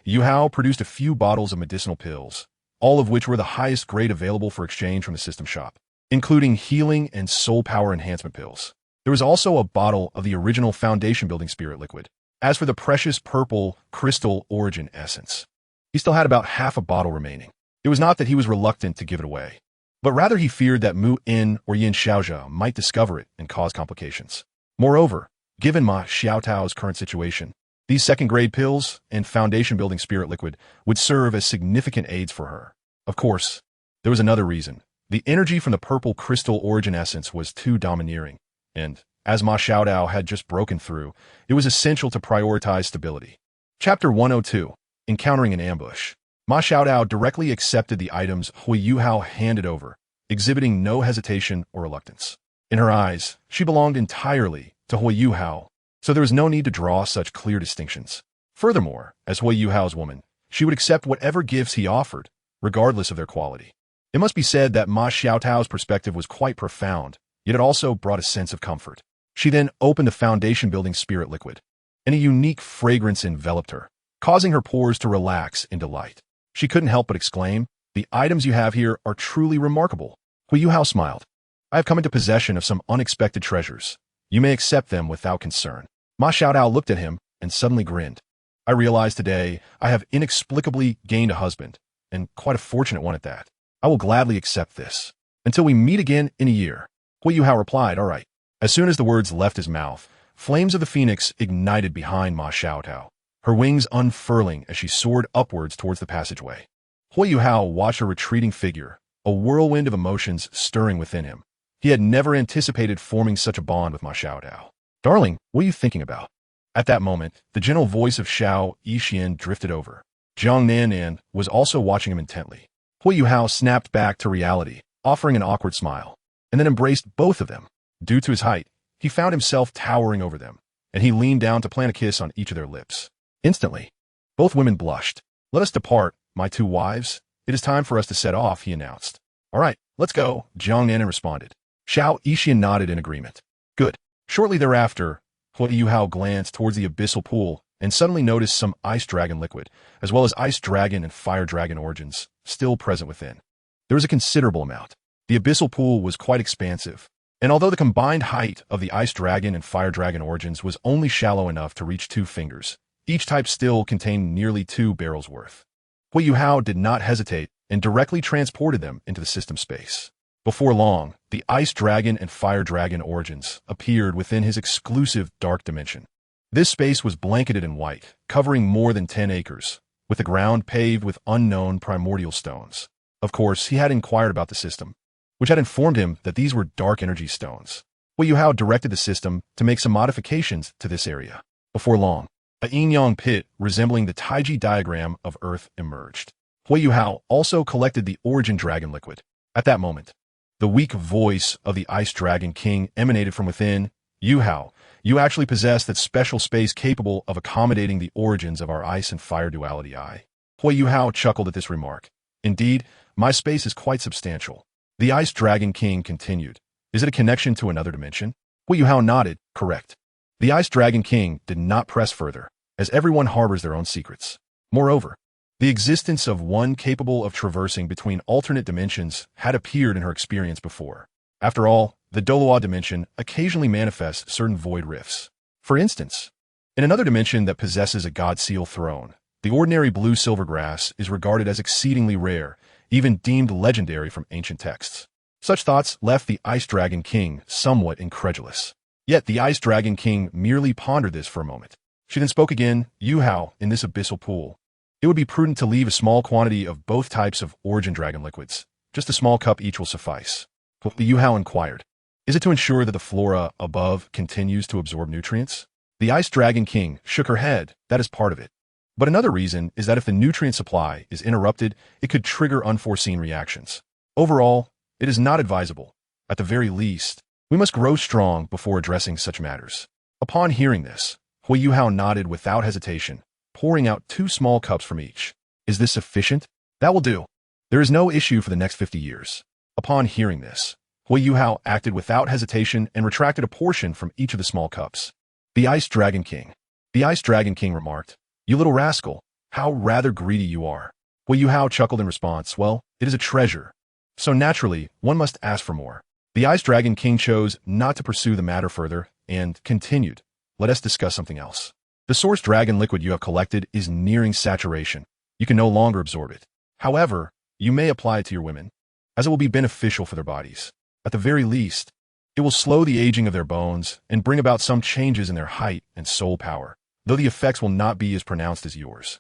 [SPEAKER 1] Yuhao produced a few bottles of medicinal pills, all of which were the highest grade available for exchange from the system shop, including healing and soul power enhancement pills. There was also a bottle of the original foundation-building spirit liquid. As for the precious purple crystal origin essence, he still had about half a bottle remaining. It was not that he was reluctant to give it away, but rather he feared that Mu In or Yin Xiaozhe might discover it and cause complications. Moreover, given Ma Xiaotao's current situation, these second-grade pills and foundation-building spirit liquid would serve as significant aids for her. Of course, there was another reason. The energy from the purple crystal origin essence was too domineering, and, as Ma Xiaotao had just broken through, it was essential to prioritize stability. Chapter 102, Encountering an Ambush. Ma Xiaotao directly accepted the items Huo Yuhao handed over, exhibiting no hesitation or reluctance. In her eyes, she belonged entirely to Huo Yuhao, so there was no need to draw such clear distinctions. Furthermore, as Huo Yuhao's woman, she would accept whatever gifts he offered, regardless of their quality. It must be said that Ma Xiaotao's perspective was quite profound, yet it also brought a sense of comfort. She then opened the foundation-building spirit liquid, and a unique fragrance enveloped her, causing her pores to relax in delight. She couldn't help but exclaim, "The items you have here are truly remarkable." Huo Yuhao smiled. "I have come into possession of some unexpected treasures. You may accept them without concern." Ma Xiaotao looked at him and suddenly grinned. "I realize today I have inexplicably gained a husband, and quite a fortunate one at that. I will gladly accept this. Until we meet again in a year." Huo Yuhao replied, "All right." As soon as the words left his mouth, flames of the phoenix ignited behind Ma Xiaotao, her wings unfurling as she soared upwards towards the passageway. Huo Yuhao watched her retreating figure, a whirlwind of emotions stirring within him. He had never anticipated forming such a bond with Ma Xiaotao. "Darling, what are you thinking about?" At that moment, the gentle voice of Xiao Yixian drifted over. Jiang Nannan was also watching him intently. Huo Yuhao snapped back to reality, offering an awkward smile, and then embraced both of them. Due to his height, he found himself towering over them, and he leaned down to plant a kiss on each of their lips. Instantly, both women blushed. "Let us depart, my two wives. It is time for us to set off," he announced. "All right, let's go," Jiang Nannan responded. Xiao Yixian nodded in agreement. "Good." Shortly thereafter, Huo Yuhao glanced towards the abyssal pool and suddenly noticed some ice dragon liquid, as well as ice dragon and fire dragon origins, still present within. There was a considerable amount. The abyssal pool was quite expansive, and although the combined height of the ice dragon and fire dragon origins was only shallow enough to reach 2 fingers, each type still contained nearly 2 barrels worth. Huo Yuhao did not hesitate and directly transported them into the system space. Before long, the ice dragon and fire dragon origins appeared within his exclusive dark dimension. This space was blanketed in white, covering more than 10 acres, with the ground paved with unknown primordial stones. Of course, he had inquired about the system, which had informed him that these were dark energy stones. Huo Yuhao directed the system to make some modifications to this area. Before long, a yin-yang pit resembling the Taiji diagram of Earth emerged. Huo Yuhao also collected the origin dragon liquid. At that moment, the weak voice of the Ice Dragon King emanated from within. "Yuhao, you actually possess that special space capable of accommodating the origins of our ice and fire duality." Huo Yuhao chuckled at this remark. "Indeed, my space is quite substantial." The Ice Dragon King continued. "Is it a connection to another dimension?" Huo Yuhao nodded. "Correct." The Ice Dragon King did not press further, as everyone harbors their own secrets. Moreover, the existence of one capable of traversing between alternate dimensions had appeared in her experience before. After all, the Douluo dimension occasionally manifests certain void rifts. For instance, in another dimension that possesses a god seal throne, the ordinary blue silver grass is regarded as exceedingly rare, even deemed legendary from ancient texts. Such thoughts left the Ice Dragon King somewhat incredulous. Yet the Ice Dragon King merely pondered this for a moment. She then spoke again. Yuhao, in this abyssal pool, it would be prudent to leave a small quantity of both types of origin dragon liquids. Just a small cup each will suffice. The Yuhao inquired, is it to ensure that the flora above continues to absorb nutrients? The Ice Dragon King shook her head. That is part of it. But another reason is that if the nutrient supply is interrupted, it could trigger unforeseen reactions. Overall, it is not advisable. At the very least, we must grow strong before addressing such matters. Upon hearing this, Huo Yuhao nodded without hesitation, pouring out 2 small cups from each. Is this sufficient? That will do. There is no issue for the next 50 years. Upon hearing this, Huo Yuhao acted without hesitation and retracted a portion from each of the small cups. The Ice Dragon King. The Ice Dragon King remarked, you little rascal, how rather greedy you are. Huo Yuhao chuckled in response, well, it is a treasure. So naturally, one must ask for more. The Ice Dragon King chose not to pursue the matter further and continued, let us discuss something else. The source dragon liquid you have collected is nearing saturation. You can no longer absorb it. However, you may apply it to your women, as it will be beneficial for their bodies. At the very least, it will slow the aging of their bones and bring about some changes in their height and soul power, though the effects will not be as pronounced as yours.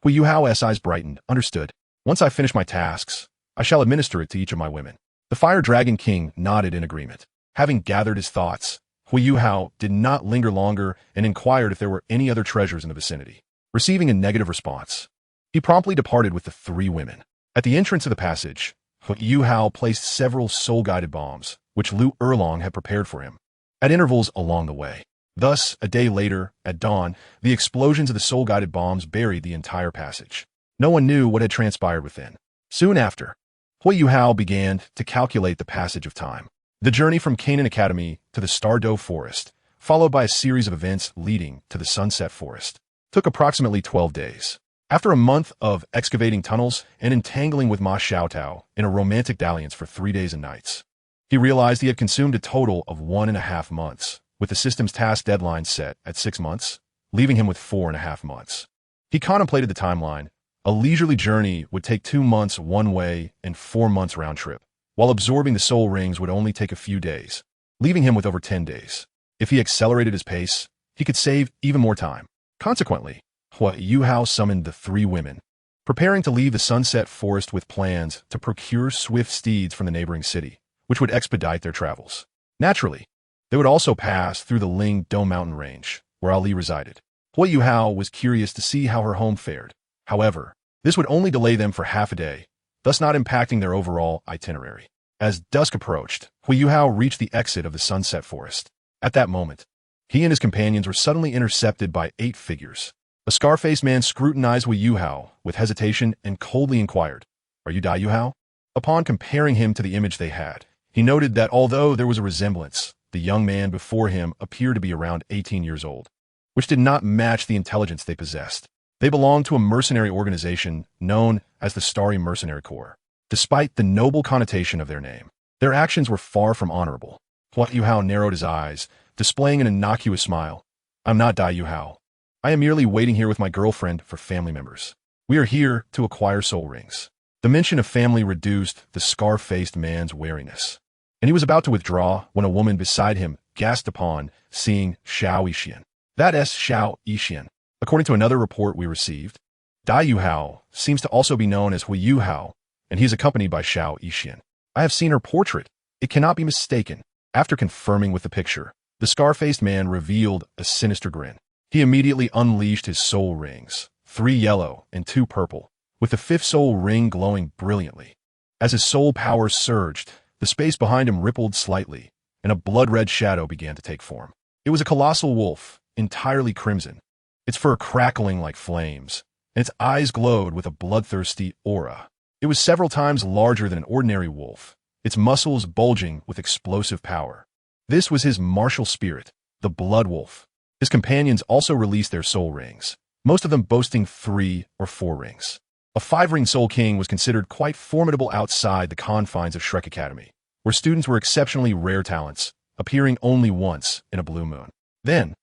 [SPEAKER 1] Huo Yuhao's eyes brightened. Understood. Once I finish my tasks, I shall administer it to each of my women. The Fire Dragon King nodded in agreement. Having gathered his thoughts, Huo Yuhao did not linger longer and inquired if there were any other treasures in the vicinity. Receiving a negative response, he promptly departed with the 3 women. At the entrance of the passage, Huo Yuhao placed several soul-guided bombs, which Liu Erlong had prepared for him, at intervals along the way. Thus, a day later, at dawn, the explosions of the soul-guided bombs buried the entire passage. No one knew what had transpired within. Soon after, Huo Yuhao began to calculate the passage of time. The journey from Canaan Academy to the Stardow Forest, followed by a series of events leading to the Sunset Forest, took approximately 12 days. After a month of excavating tunnels and entangling with Ma Xiaotao in a romantic dalliance for 3 days and nights, he realized he had consumed a total of 1.5 months, with the system's task deadline set at 6 months, leaving him with 4.5 months. He contemplated the timeline. A leisurely journey would take 2 months one way and 4 months round trip, while absorbing the soul rings would only take a few days, leaving him with over 10 days. If he accelerated his pace, he could save even more time. Consequently, Huo Yuhao summoned the 3 women, preparing to leave the Sunset Forest with plans to procure swift steeds from the neighboring city, which would expedite their travels. Naturally, they would also pass through the Ling Do mountain range, where Ali resided. Huo Yuhao was curious to see how her home fared. However, this would only delay them for half a day, thus not impacting their overall itinerary. As dusk approached, Huo Yuhao reached the exit of the Sunset Forest. At that moment, he and his companions were suddenly intercepted by 8 figures. A scar-faced man scrutinized Huo Yuhao with hesitation and coldly inquired, "Are you Dai Yuhao?" Upon comparing him to the image they had, he noted that although there was a resemblance, the young man before him appeared to be around 18 years old, which did not match the intelligence they possessed. They belonged to a mercenary organization known as the Starry Mercenary Corps. Despite the noble connotation of their name, their actions were far from honorable. Huo Yuhao narrowed his eyes, displaying an innocuous smile. "I'm not Dai Yuhao. I am merely waiting here with my girlfriend for family members. We are here to acquire soul rings." The mention of family reduced the scar-faced man's wariness, and he was about to withdraw when a woman beside him gasped upon seeing Xiao Yixian. That is Xiao Yixian. According to another report we received, Dai Yuhao seems to also be known as Huo Yuhao, and he is accompanied by Xiao Yixian. I have seen her portrait. It cannot be mistaken. After confirming with the picture, the scar-faced man revealed a sinister grin. He immediately unleashed his soul rings, 3 yellow and 2 purple, with the 5th soul ring glowing brilliantly. As his soul power surged, the space behind him rippled slightly, and a blood-red shadow began to take form. It was a colossal wolf, entirely crimson, its fur crackling like flames, and its eyes glowed with a bloodthirsty aura. It was several times larger than an ordinary wolf, its muscles bulging with explosive power. This was his martial spirit, the Blood Wolf. His companions also released their soul rings, most of them boasting 3 or 4 rings. A 5-ring Soul King was considered quite formidable outside the confines of Shrek Academy, where students were exceptionally rare talents, appearing only once in a blue moon. Then,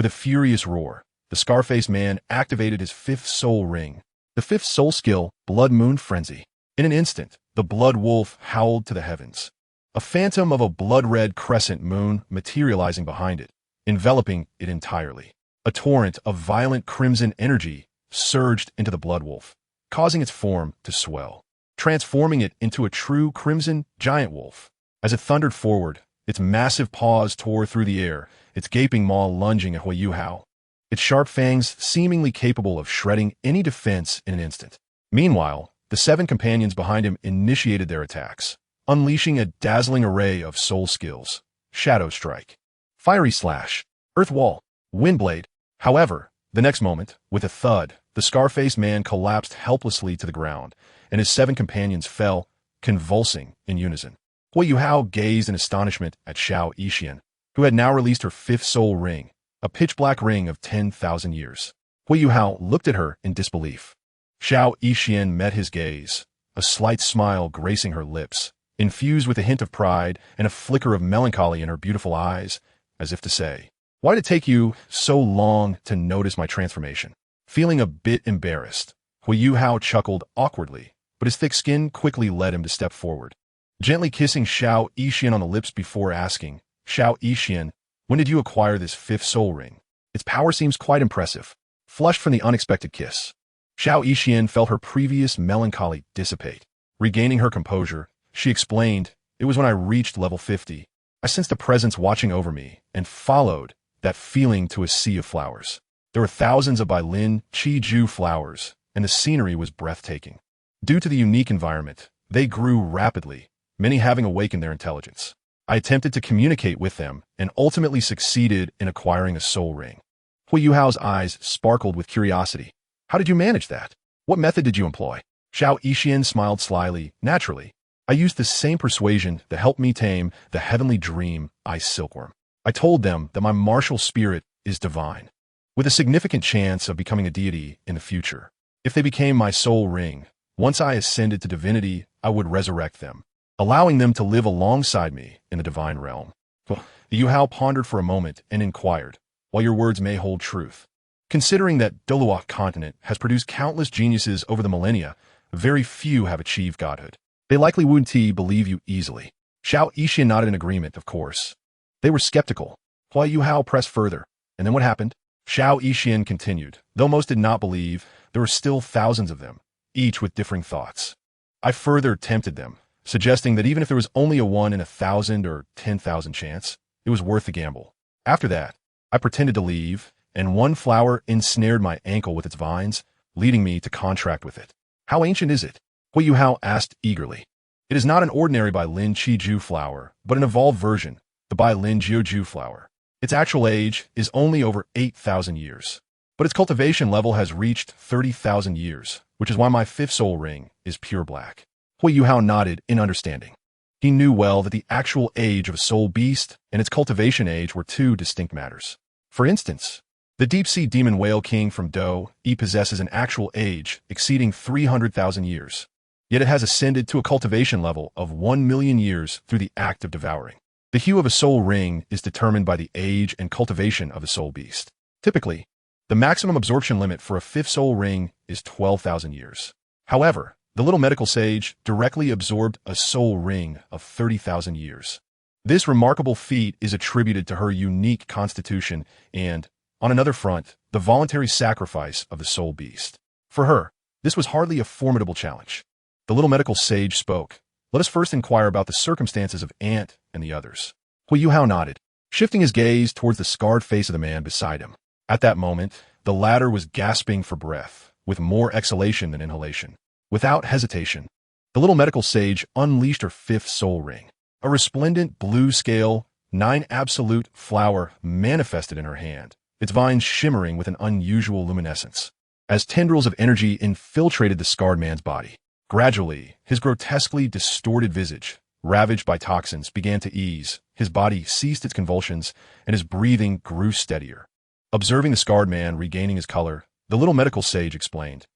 [SPEAKER 1] With a furious roar, the Scarface man activated his fifth soul ring, the fifth soul skill, Blood Moon Frenzy. In an instant, the Blood Wolf howled to the heavens, a phantom of a blood-red crescent moon materializing behind it, enveloping it entirely. A torrent of violent crimson energy surged into the Blood Wolf, causing its form to swell, transforming it into a true crimson giant wolf. As it thundered forward, its massive paws tore through the air, its gaping maw lunging at Huo Yuhao, its sharp fangs seemingly capable of shredding any defense in an instant. Meanwhile, the 7 companions behind him initiated their attacks, unleashing a dazzling array of soul skills: Shadow Strike, Fiery Slash, Earth Wall, Windblade. However, the next moment, with a thud, the Scarface man collapsed helplessly to the ground, and his 7 companions fell, convulsing in unison. Huo Yuhao gazed in astonishment at Xiao Yixian, who had now released her 5th soul ring, a pitch-black ring of 10,000 years. Huo Yuhao looked at her in disbelief. Xiao Yixian met his gaze, a slight smile gracing her lips, infused with a hint of pride and a flicker of melancholy in her beautiful eyes, as if to say, "Why did it take you so long to notice my transformation?" Feeling a bit embarrassed, Huo Yuhao chuckled awkwardly, but his thick skin quickly led him to step forward, gently kissing Xiao Yixian on the lips before asking, "Xiao Yixian, when did you acquire this 5th soul ring? Its power seems quite impressive." Flushed from the unexpected kiss, Xiao Yixian felt her previous melancholy dissipate. Regaining her composure, she explained, "It was when I reached level 50. I sensed a presence watching over me and followed that feeling to a sea of flowers. There were thousands of Bailin Qiju flowers, and the scenery was breathtaking. Due to the unique environment, they grew rapidly, many having awakened their intelligence. I attempted to communicate with them and ultimately succeeded in acquiring a soul ring." Huo Yuhao's eyes sparkled with curiosity. "How did you manage that? What method did you employ?" Xiao Yixian smiled slyly. "Naturally, I used the same persuasion that helped me tame the heavenly dream, Ice Silkworm. I told them that my martial spirit is divine, with a significant chance of becoming a deity in the future. If they became my soul ring, once I ascended to divinity, I would resurrect them, allowing them to live alongside me in the divine realm." The Yuhao pondered for a moment and inquired, "While your words may hold truth, considering that Douluo continent has produced countless geniuses over the millennia, very few have achieved godhood. They likely wouldn't believe you easily." Xiao Yixian nodded in agreement, of course. They were skeptical. Huo Yuhao pressed further. "And then what happened?" Xiao Yixian continued. "Though most did not believe, there were still thousands of them, each with differing thoughts. I further tempted them, suggesting that even if there was only a 1 in 1,000 or 10,000 chance, it was worth the gamble. After that, I pretended to leave, and one flower ensnared my ankle with its vines, leading me to contract with it." "How ancient is it?" Huo Yuhao asked eagerly. "It is not an ordinary Bailin Qiju flower, but an evolved version, the Bailin Jiuju flower. Its actual age is only over 8,000 years, but its cultivation level has reached 30,000 years, which is why my 5th soul ring is pure black." Huo Yuhao nodded in understanding. He knew well that the actual age of a soul beast and its cultivation age were 2 distinct matters. For instance, the deep-sea demon whale king from Do possesses an actual age exceeding 300,000 years, yet it has ascended to a cultivation level of 1 million years through the act of devouring. The hue of a soul ring is determined by the age and cultivation of the soul beast. Typically, the maximum absorption limit for a 5th soul ring is 12,000 years. However, the little medical sage directly absorbed a soul ring of 30,000 years. This remarkable feat is attributed to her unique constitution and, on another front, the voluntary sacrifice of the soul beast. For her, this was hardly a formidable challenge. The little medical sage spoke. "Let us first inquire about the circumstances of Ant and the others." Huo Yuhao nodded, shifting his gaze towards the scarred face of the man beside him. At that moment, the latter was gasping for breath, with more exhalation than inhalation. Without hesitation, the little medical sage unleashed her 5th soul ring. A resplendent blue scale, 9 absolute flower manifested in her hand, its vines shimmering with an unusual luminescence. As tendrils of energy infiltrated the scarred man's body, gradually, his grotesquely distorted visage, ravaged by toxins, began to ease, his body ceased its convulsions, and his breathing grew steadier. Observing the scarred man regaining his color, the little medical sage explained,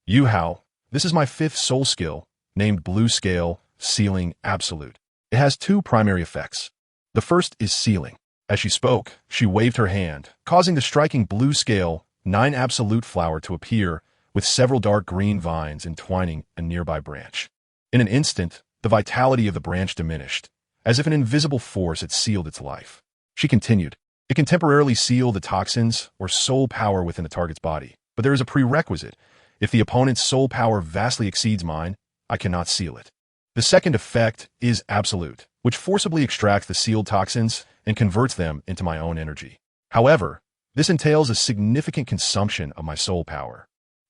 [SPEAKER 1] "Yuhao, this is my 5th soul skill, named Blue Scale Sealing Absolute. It has 2 primary effects. The first is sealing. As she spoke, she waved her hand, causing the striking blue scale 9 absolute flower to appear with several dark green vines entwining a nearby branch. In an instant, the vitality of the branch diminished, as if an invisible force had sealed its life. She continued, "It can temporarily seal the toxins or soul power within the target's body, but there is a prerequisite. If the opponent's soul power vastly exceeds mine, I cannot seal it. The second effect is absolute, which forcibly extracts the sealed toxins and converts them into my own energy. However, this entails a significant consumption of my soul power."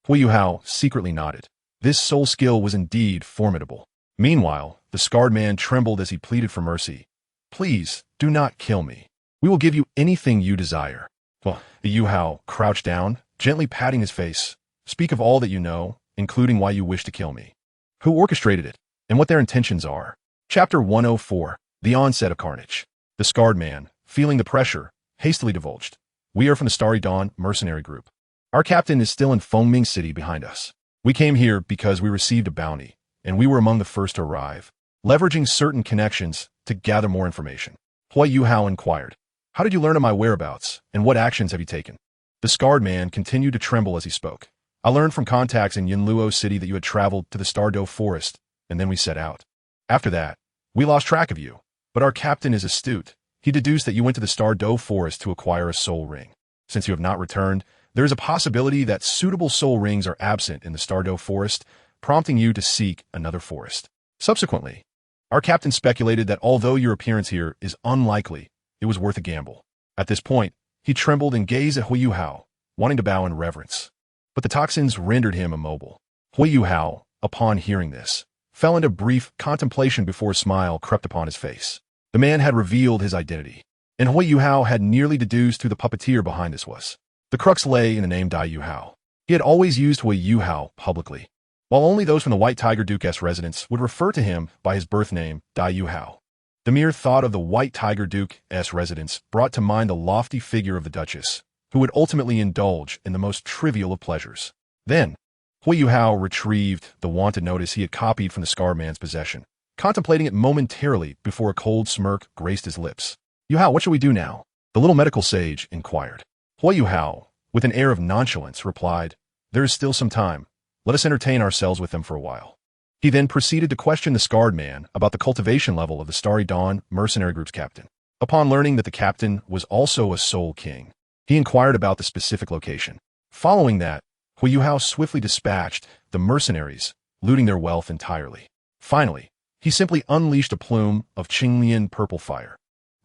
[SPEAKER 1] Huo Yuhao secretly nodded. This soul skill was indeed formidable. Meanwhile, the scarred man trembled as he pleaded for mercy. "Please, do not kill me. We will give you anything you desire." Well, the Yuhao crouched down, gently patting his face. "Speak of all that you know, including why you wish to kill me. Who orchestrated it, and what their intentions are." Chapter 104, The Onset of Carnage. The scarred man, feeling the pressure, hastily divulged, "We are from the Starry Dawn mercenary group. Our captain is still in Fengming City behind us. We came here because we received a bounty, and we were among the first to arrive, leveraging certain connections to gather more information." Huo Yuhao inquired, "How did you learn of my whereabouts, and what actions have you taken?" The scarred man continued to tremble as he spoke. "I learned from contacts in Yinluo City that you had traveled to the Stardow Forest, and then we set out. After that, we lost track of you, but our captain is astute. He deduced that you went to the Stardow Forest to acquire a soul ring. Since you have not returned, there is a possibility that suitable soul rings are absent in the Stardow Forest, prompting you to seek another forest. Subsequently, our captain speculated that although your appearance here is unlikely, it was worth a gamble." At this point, he trembled and gazed at Huo Yuhao, wanting to bow in reverence. But the toxins rendered him immobile. Huo Yuhao, upon hearing this, fell into brief contemplation before a smile crept upon his face. The man had revealed his identity, and Huo Yuhao had nearly deduced who the puppeteer behind this was. The crux lay in the name Dai Yuhao. He had always used Huo Yuhao publicly, while only those from the White Tiger Duke's residence would refer to him by his birth name, Dai Yuhao. The mere thought of the White Tiger Duke's residence brought to mind the lofty figure of the Duchess, who would ultimately indulge in the most trivial of pleasures. Then, Huo Yuhao retrieved the wanted notice he had copied from the scar man's possession, contemplating it momentarily before a cold smirk graced his lips. "Yuhao, what shall we do now?" the little medical sage inquired. Huo Yuhao, with an air of nonchalance, replied, "There is still some time. Let us entertain ourselves with them for a while." He then proceeded to question the scarred man about the cultivation level of the Starry Dawn mercenary group's captain. Upon learning that the captain was also a soul king, he inquired about the specific location. Following that, Huo Yuhao swiftly dispatched the mercenaries, looting their wealth entirely. Finally, he simply unleashed a plume of Qinglian purple fire,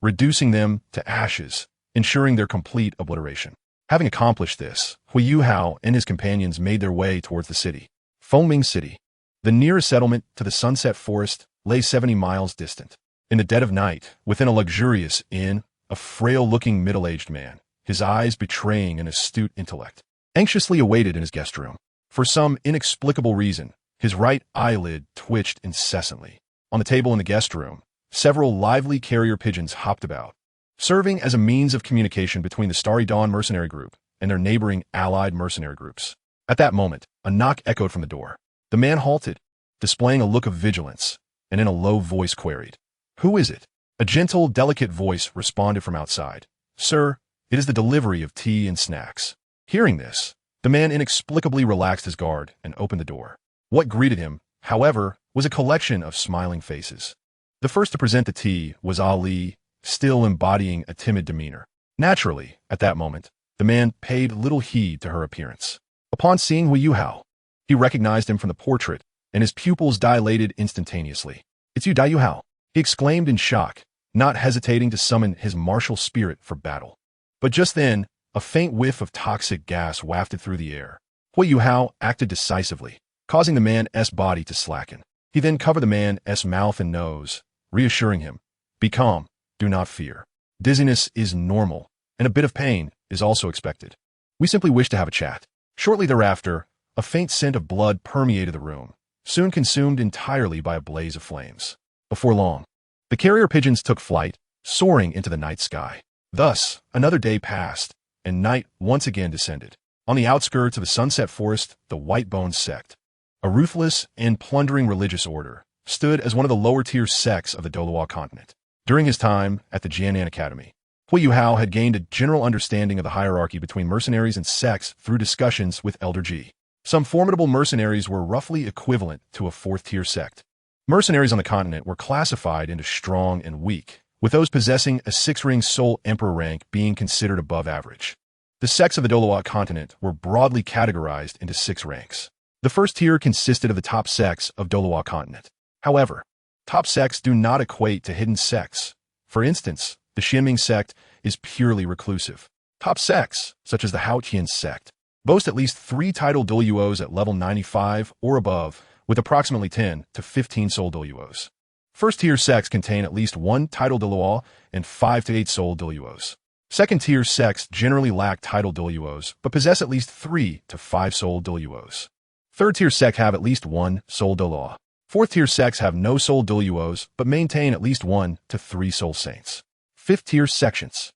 [SPEAKER 1] reducing them to ashes, ensuring their complete obliteration. Having accomplished this, Huo Yuhao and his companions made their way towards the city. Fengming City. The nearest settlement to the Sunset Forest lay 70 miles distant. In the dead of night, within a luxurious inn, a frail-looking middle-aged man, his eyes betraying an astute intellect, anxiously awaited in his guest room. For some inexplicable reason, his right eyelid twitched incessantly. On the table in the guest room, several lively carrier pigeons hopped about, serving as a means of communication between the Starry Dawn mercenary group and their neighboring allied mercenary groups. At that moment, a knock echoed from the door. The man halted, displaying a look of vigilance, and in a low voice queried, "Who is it?" A gentle, delicate voice responded from outside, "Sir, it is the delivery of tea and snacks." Hearing this, the man inexplicably relaxed his guard and opened the door. What greeted him, however, was a collection of smiling faces. The first to present the tea was Ali, still embodying a timid demeanor. Naturally, at that moment, the man paid little heed to her appearance. Upon seeing Huo Yuhao, he recognized him from the portrait, and his pupils dilated instantaneously. "It's you, Dai Yuhao," he exclaimed in shock, not hesitating to summon his martial spirit for battle. But just then, a faint whiff of toxic gas wafted through the air. Huo Yuhao acted decisively, causing the man's body to slacken. He then covered the man's mouth and nose, reassuring him, "Be calm, do not fear. Dizziness is normal, and a bit of pain is also expected. We simply wish to have a chat." Shortly thereafter, a faint scent of blood permeated the room, soon consumed entirely by a blaze of flames. Before long, the carrier pigeons took flight, soaring into the night sky. Thus, another day passed, and night once again descended. On the outskirts of the Sunset Forest, the White-Bone Sect, a ruthless and plundering religious order, stood as one of the lower-tier sects of the Douluo continent. During his time at the Jianan Academy, Huo Yuhao had gained a general understanding of the hierarchy between mercenaries and sects through discussions with Elder Ji. Some formidable mercenaries were roughly equivalent to a fourth-tier sect. Mercenaries on the continent were classified into strong and weak, with those possessing a six-ring Soul Emperor rank being considered above average. The sects of the Douluo continent were broadly categorized into 6 ranks. The first tier consisted of the top sects of Douluo continent. However, top sects do not equate to hidden sects. For instance, the Xianming sect is purely reclusive. Top sects, such as the Haotian sect, boast at least 3 title Douluos at level 95 or above, with approximately 10 to 15 soul Douluos. First-tier sects contain at least 1 title Douluo and 5 to 8 soul Douluos. Second-tier sects generally lack title Douluos, but possess at least 3 to 5 soul Douluos. Third-tier sects have at least 1 soul Douluo. Fourth-tier sects have no soul Douluos, but maintain at least 1 to 3 soul saints. Fifth-tier sections.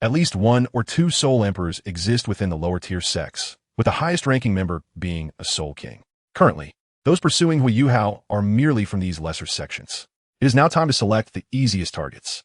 [SPEAKER 1] At least 1 or 2 soul emperors exist within the lower-tier sects, with the highest-ranking member being a soul king. Currently, those pursuing Huo Yuhao are merely from these lesser sections. It is now time to select the easiest targets.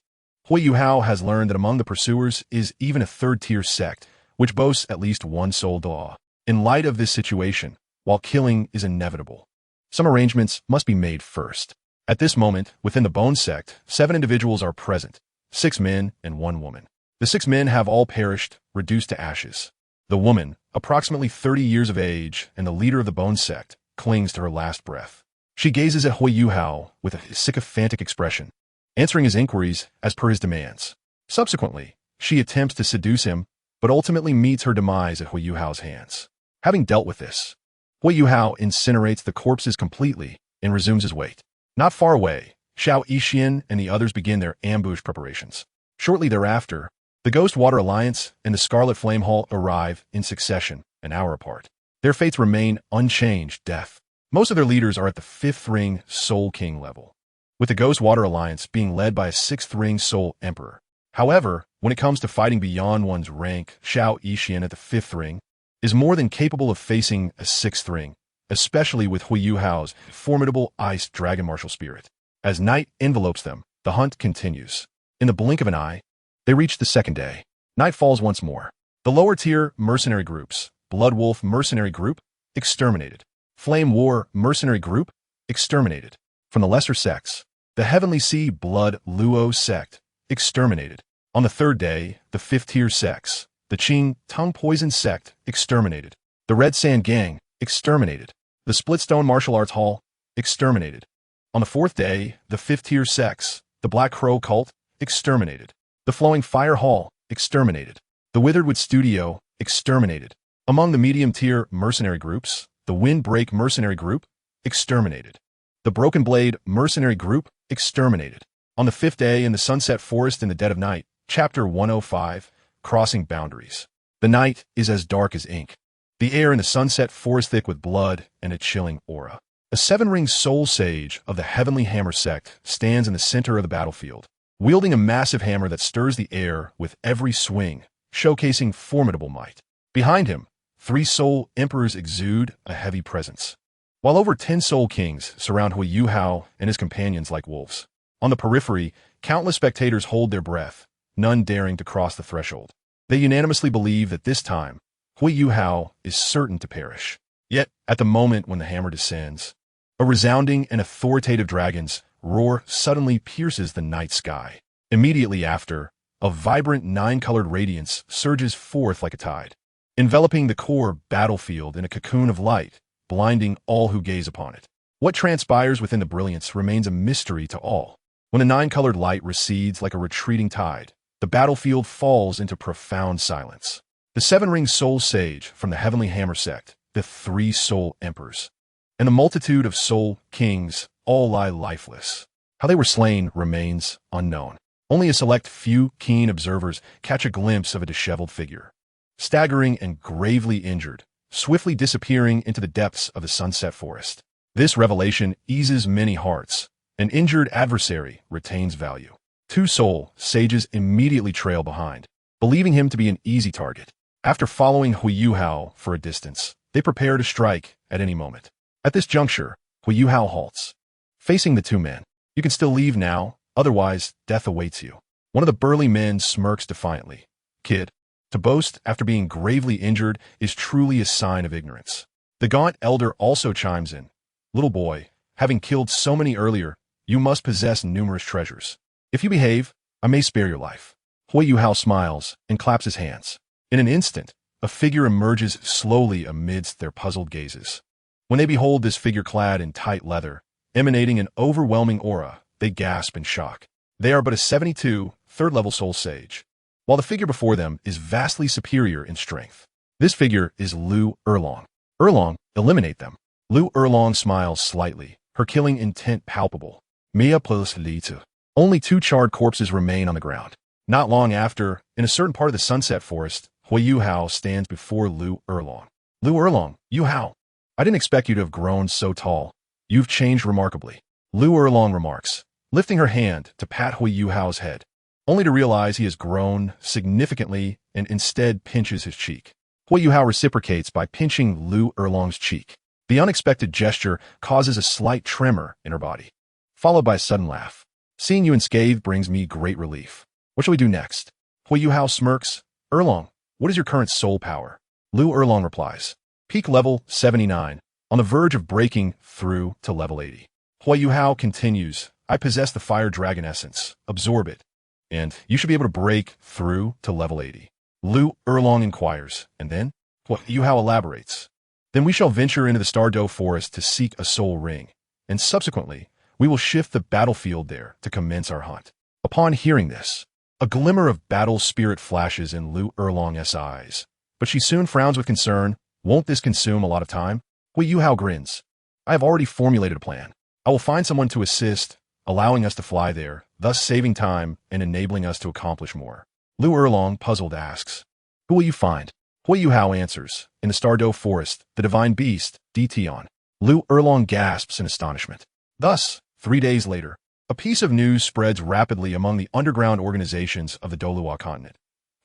[SPEAKER 1] Huo Yuhao has learned that among the pursuers is even a third-tier sect, which boasts at least 1 soul Douluo. In light of this situation, while killing is inevitable, some arrangements must be made first. At this moment, within the Bone sect, 7 individuals are present, 6 men and 1 woman. The 6 men have all perished, reduced to ashes. The woman, approximately 30 years of age and the leader of the Bone sect, clings to her last breath. She gazes at Huo Yuhao with a sycophantic expression, answering his inquiries as per his demands. Subsequently, she attempts to seduce him, but ultimately meets her demise at Huo Yuhao's hands. Having dealt with this, Huo Yuhao incinerates the corpses completely and resumes his wait. Not far away, Xiao Yixian and the others begin their ambush preparations. Shortly thereafter, the Ghost Water Alliance and the Scarlet Flame Hall arrive in succession, an hour apart. Their fates remain unchanged, death. Most of their leaders are at the 5th ring Soul King level, with the Ghost Water Alliance being led by a 6th ring Soul Emperor. However, when it comes to fighting beyond one's rank, Xiao Yixian at the 5th ring is more than capable of facing a 6th ring, especially with Huo Yuhao's formidable Ice Dragon Martial Spirit. As night envelopes them, the hunt continues. In the blink of an eye, they reach the second day. Night falls once more. The lower-tier mercenary groups, Blood Wolf Mercenary Group, exterminated. Flame War Mercenary Group, exterminated. From the lesser sects, the Heavenly Sea Blood Luo sect, exterminated. On the third day, the 5th-tier sects, the Qing Tongue Poison sect, exterminated. The Red Sand Gang, exterminated. The Splitstone Martial Arts Hall, exterminated. On the 4th day, the 5th-tier sects, the Black Crow Cult, exterminated. The Flowing Fire Hall, exterminated. The Witheredwood Studio, exterminated. Among the medium-tier mercenary groups, the Windbreak Mercenary Group, exterminated. The Broken Blade Mercenary Group, exterminated. On the 5th day in the Sunset Forest in the dead of night, Chapter 105, Crossing Boundaries. The night is as dark as ink. The air in the Sunset Forest thick with blood and a chilling aura. A 7-ring soul sage of the Heavenly Hammer sect stands in the center of the battlefield, wielding a massive hammer that stirs the air with every swing, showcasing formidable might. Behind him, 3 soul emperors exude a heavy presence, while over 10 soul kings surround Huo Yuhao and his companions like wolves. On the periphery, countless spectators hold their breath, none daring to cross the threshold. They unanimously believe that this time, Huo Yuhao is certain to perish. Yet, at the moment when the hammer descends, a resounding and authoritative dragon's roar suddenly pierces the night sky. Immediately after, a vibrant 9-colored radiance surges forth like a tide, enveloping the core battlefield in a cocoon of light, blinding all who gaze upon it. What transpires within the brilliance remains a mystery to all. When the 9-colored light recedes like a retreating tide, the battlefield falls into profound silence. The 7-ring soul sage from the Heavenly Hammer sect, the 3 soul emperors, and a multitude of soul kings all lie lifeless. How they were slain remains unknown. Only a select few keen observers catch a glimpse of a disheveled figure, staggering and gravely injured, swiftly disappearing into the depths of the Sunset Forest. This revelation eases many hearts. An injured adversary retains value. 2 soul sages immediately trail behind, believing him to be an easy target. After following Huo Yuhao for a distance, they prepare to strike at any moment. At this juncture, Huo Yuhao halts. Facing the 2 men, "You can still leave now, otherwise death awaits you." One of the burly men smirks defiantly. Kid, to boast after being gravely injured is truly a sign of ignorance. The gaunt elder also chimes in. Little boy, having killed so many earlier, you must possess numerous treasures. If you behave, I may spare your life. Huo Yuhao smiles and claps his hands. In an instant, a figure emerges slowly amidst their puzzled gazes. When they behold this figure clad in tight leather, emanating an overwhelming aura, they gasp in shock. They are but a 72, third-level soul sage, while the figure before them is vastly superior in strength. This figure is Liu Erlong. Erlong, eliminate them. Liu Erlong smiles slightly, her killing intent palpable. Mia plus Litu. Only 2 charred corpses remain on the ground. Not long after, in a certain part of the Sunset Forest, Huo Yuhao stands before Liu Erlong. Liu Erlong, Yuhao. I didn't expect you to have grown so tall. You've changed remarkably. Liu Erlong remarks, lifting her hand to pat Huo Yuhao's head, only to realize he has grown significantly and instead pinches his cheek. Huo Yuhao reciprocates by pinching Liu Erlong's cheek. The unexpected gesture causes a slight tremor in her body, followed by a sudden laugh. Seeing you unscathed brings me great relief. What shall we do next? Huo Yuhao smirks. Erlong, what is your current soul power? Liu Erlong replies. Peak level 79, on the verge of breaking through to level 80. Huo Yuhao continues. I possess the fire dragon essence. Absorb it, and you should be able to break through to level 80. Liu Erlong inquires, and then? Huo Yuhao elaborates. Then we shall venture into the Stardow Forest to seek a soul ring, and subsequently, we will shift the battlefield there to commence our hunt. Upon hearing this, a glimmer of battle spirit flashes in Liu Erlong's eyes, but she soon frowns with concern. Won't this consume a lot of time? Huo Yuhao grins. I have already formulated a plan. I will find someone to assist, allowing us to fly there, thus saving time and enabling us to accomplish more. Liu Erlong, puzzled, asks, who will you find? Huo Yuhao answers, in the Stardow Forest, the divine beast, Dition. Liu Erlong gasps in astonishment. Thus, 3 days later, a piece of news spreads rapidly among the underground organizations of the Douluo continent.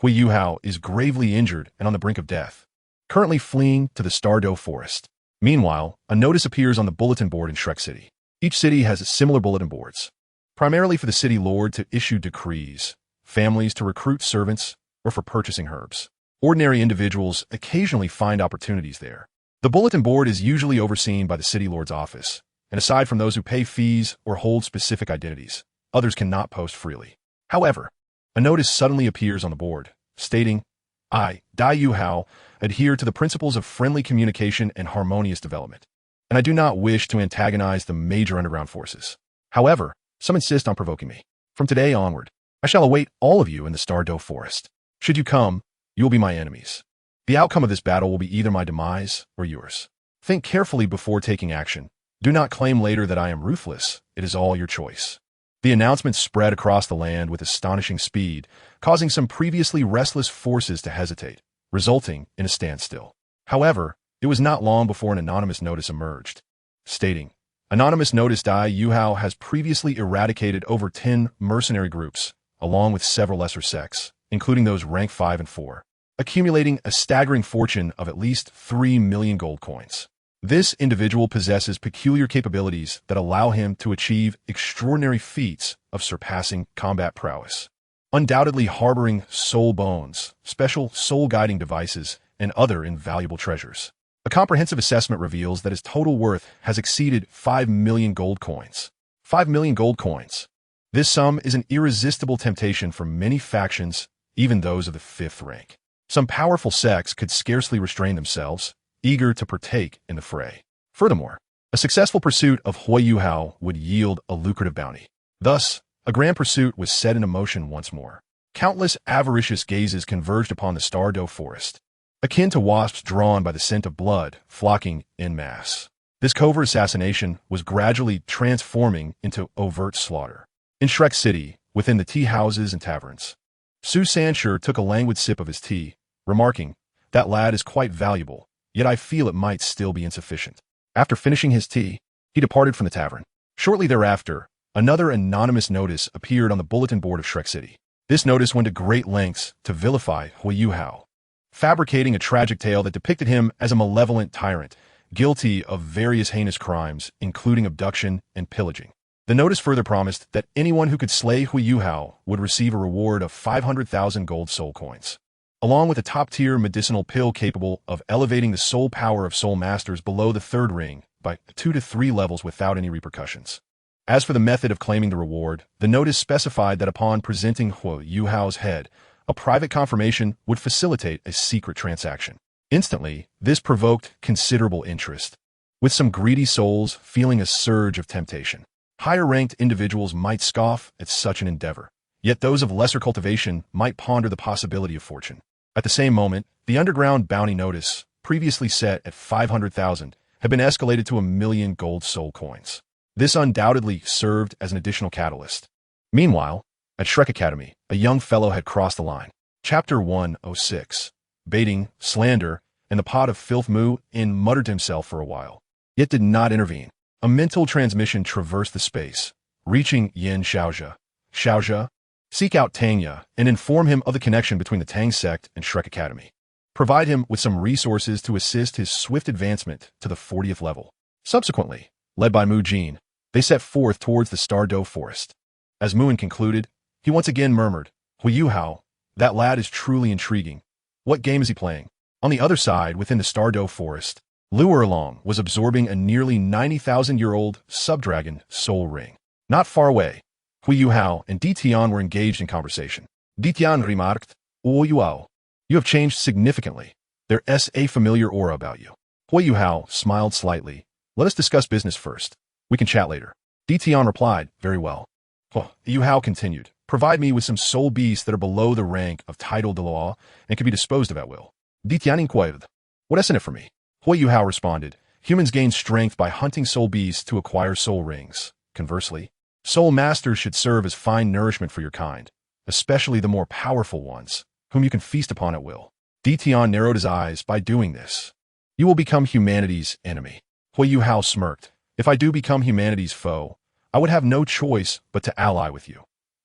[SPEAKER 1] Huo Yuhao is gravely injured and on the brink of death, currently fleeing to the Stardow Forest. Meanwhile, a notice appears on the bulletin board in Shrek City. Each city has similar bulletin boards, primarily for the city lord to issue decrees, families to recruit servants, or for purchasing herbs. Ordinary individuals occasionally find opportunities there. The bulletin board is usually overseen by the city lord's office, and aside from those who pay fees or hold specific identities, others cannot post freely. However, a notice suddenly appears on the board, stating, I, Dai Yuhao, adhere to the principles of friendly communication and harmonious development, and I do not wish to antagonize the major underground forces. However, some insist on provoking me. From today onward, I shall await all of you in the Stardow Forest. Should you come, you will be my enemies. The outcome of this battle will be either my demise or yours. Think carefully before taking action. Do not claim later that I am ruthless. It is all your choice. The announcement spread across the land with astonishing speed, causing some previously restless forces to hesitate, resulting in a standstill. However, it was not long before an anonymous notice emerged, stating, Anonymous notice Dai Yuhao has previously eradicated over 10 mercenary groups, along with several lesser sects, including those rank 5 and 4, accumulating a staggering fortune of at least 3 million gold coins. This individual possesses peculiar capabilities that allow him to achieve extraordinary feats of surpassing combat prowess, undoubtedly harboring soul bones, special soul-guiding devices, and other invaluable treasures. A comprehensive assessment reveals that his total worth has exceeded 5 million gold coins. 5 million gold coins. This sum is an irresistible temptation for many factions, even those of the 5th rank. Some powerful sects could scarcely restrain themselves, eager to partake in the fray. Furthermore, a successful pursuit of Huo Yuhao would yield a lucrative bounty. Thus, a grand pursuit was set into motion once more. Countless avaricious gazes converged upon the Stardow Forest, akin to wasps drawn by the scent of blood, flocking en masse. This covert assassination was gradually transforming into overt slaughter. In Shrek City, within the tea houses and taverns, Su Sanshur took a languid sip of his tea, remarking, "That lad is quite valuable, yet I feel it might still be insufficient." After finishing his tea, he departed from the tavern. Shortly thereafter, another anonymous notice appeared on the bulletin board of Shrek City. This notice went to great lengths to vilify Huo Yuhao, fabricating a tragic tale that depicted him as a malevolent tyrant, guilty of various heinous crimes, including abduction and pillaging. The notice further promised that anyone who could slay Huo Yuhao would receive a reward of 500,000 gold soul coins, along with a top-tier medicinal pill capable of elevating the soul power of soul masters below the third ring by 2 to 3 levels without any repercussions. As for the method of claiming the reward, the notice specified that upon presenting Huo Yuhao's head, a private confirmation would facilitate a secret transaction. Instantly, this provoked considerable interest, with some greedy souls feeling a surge of temptation. Higher-ranked individuals might scoff at such an endeavor, yet those of lesser cultivation might ponder the possibility of fortune. At the same moment, the underground bounty notice, previously set at 500,000, had been escalated to 1,000,000 gold soul coins. This undoubtedly served as an additional catalyst. Meanwhile, at Shrek Academy, a young fellow had crossed the line. Chapter 106. Baiting, slander, and the pot of filth Mu In muttered to himself for a while, yet did not intervene. A mental transmission traversed the space, reaching Yin Xiaozhe. Xiaozhe, seek out Tangya and inform him of the connection between the Tang sect and Shrek Academy. Provide him with some resources to assist his swift advancement to the 40th level. Subsequently, led by Mu Jin, they set forth towards the Stardow Forest. As Muin concluded, he once again murmured, Huo Yuhao, that lad is truly intriguing. What game is he playing? On the other side, within the Stardow Forest, Liu Erlong was absorbing a nearly 90,000-year-old subdragon soul ring. Not far away, Huo Yuhao and Ditian were engaged in conversation. Ditian remarked, Huo Yuhao, you have changed significantly. There's a familiar aura about you. Huo Yuhao smiled slightly. Let us discuss business first. We can chat later. Ditian replied, very well. Huo Yuhao continued, provide me with some soul beasts that are below the rank of title Douluo and can be disposed of at will. Ditian inquired, what is in it for me? Huo Yuhao responded, humans gain strength by hunting soul beasts to acquire soul rings. Conversely, soul masters should serve as fine nourishment for your kind, especially the more powerful ones, whom you can feast upon at will. Ditian narrowed his eyes by doing this. You will become humanity's enemy. Huo Yuhao smirked. If I do become humanity's foe, I would have no choice but to ally with you.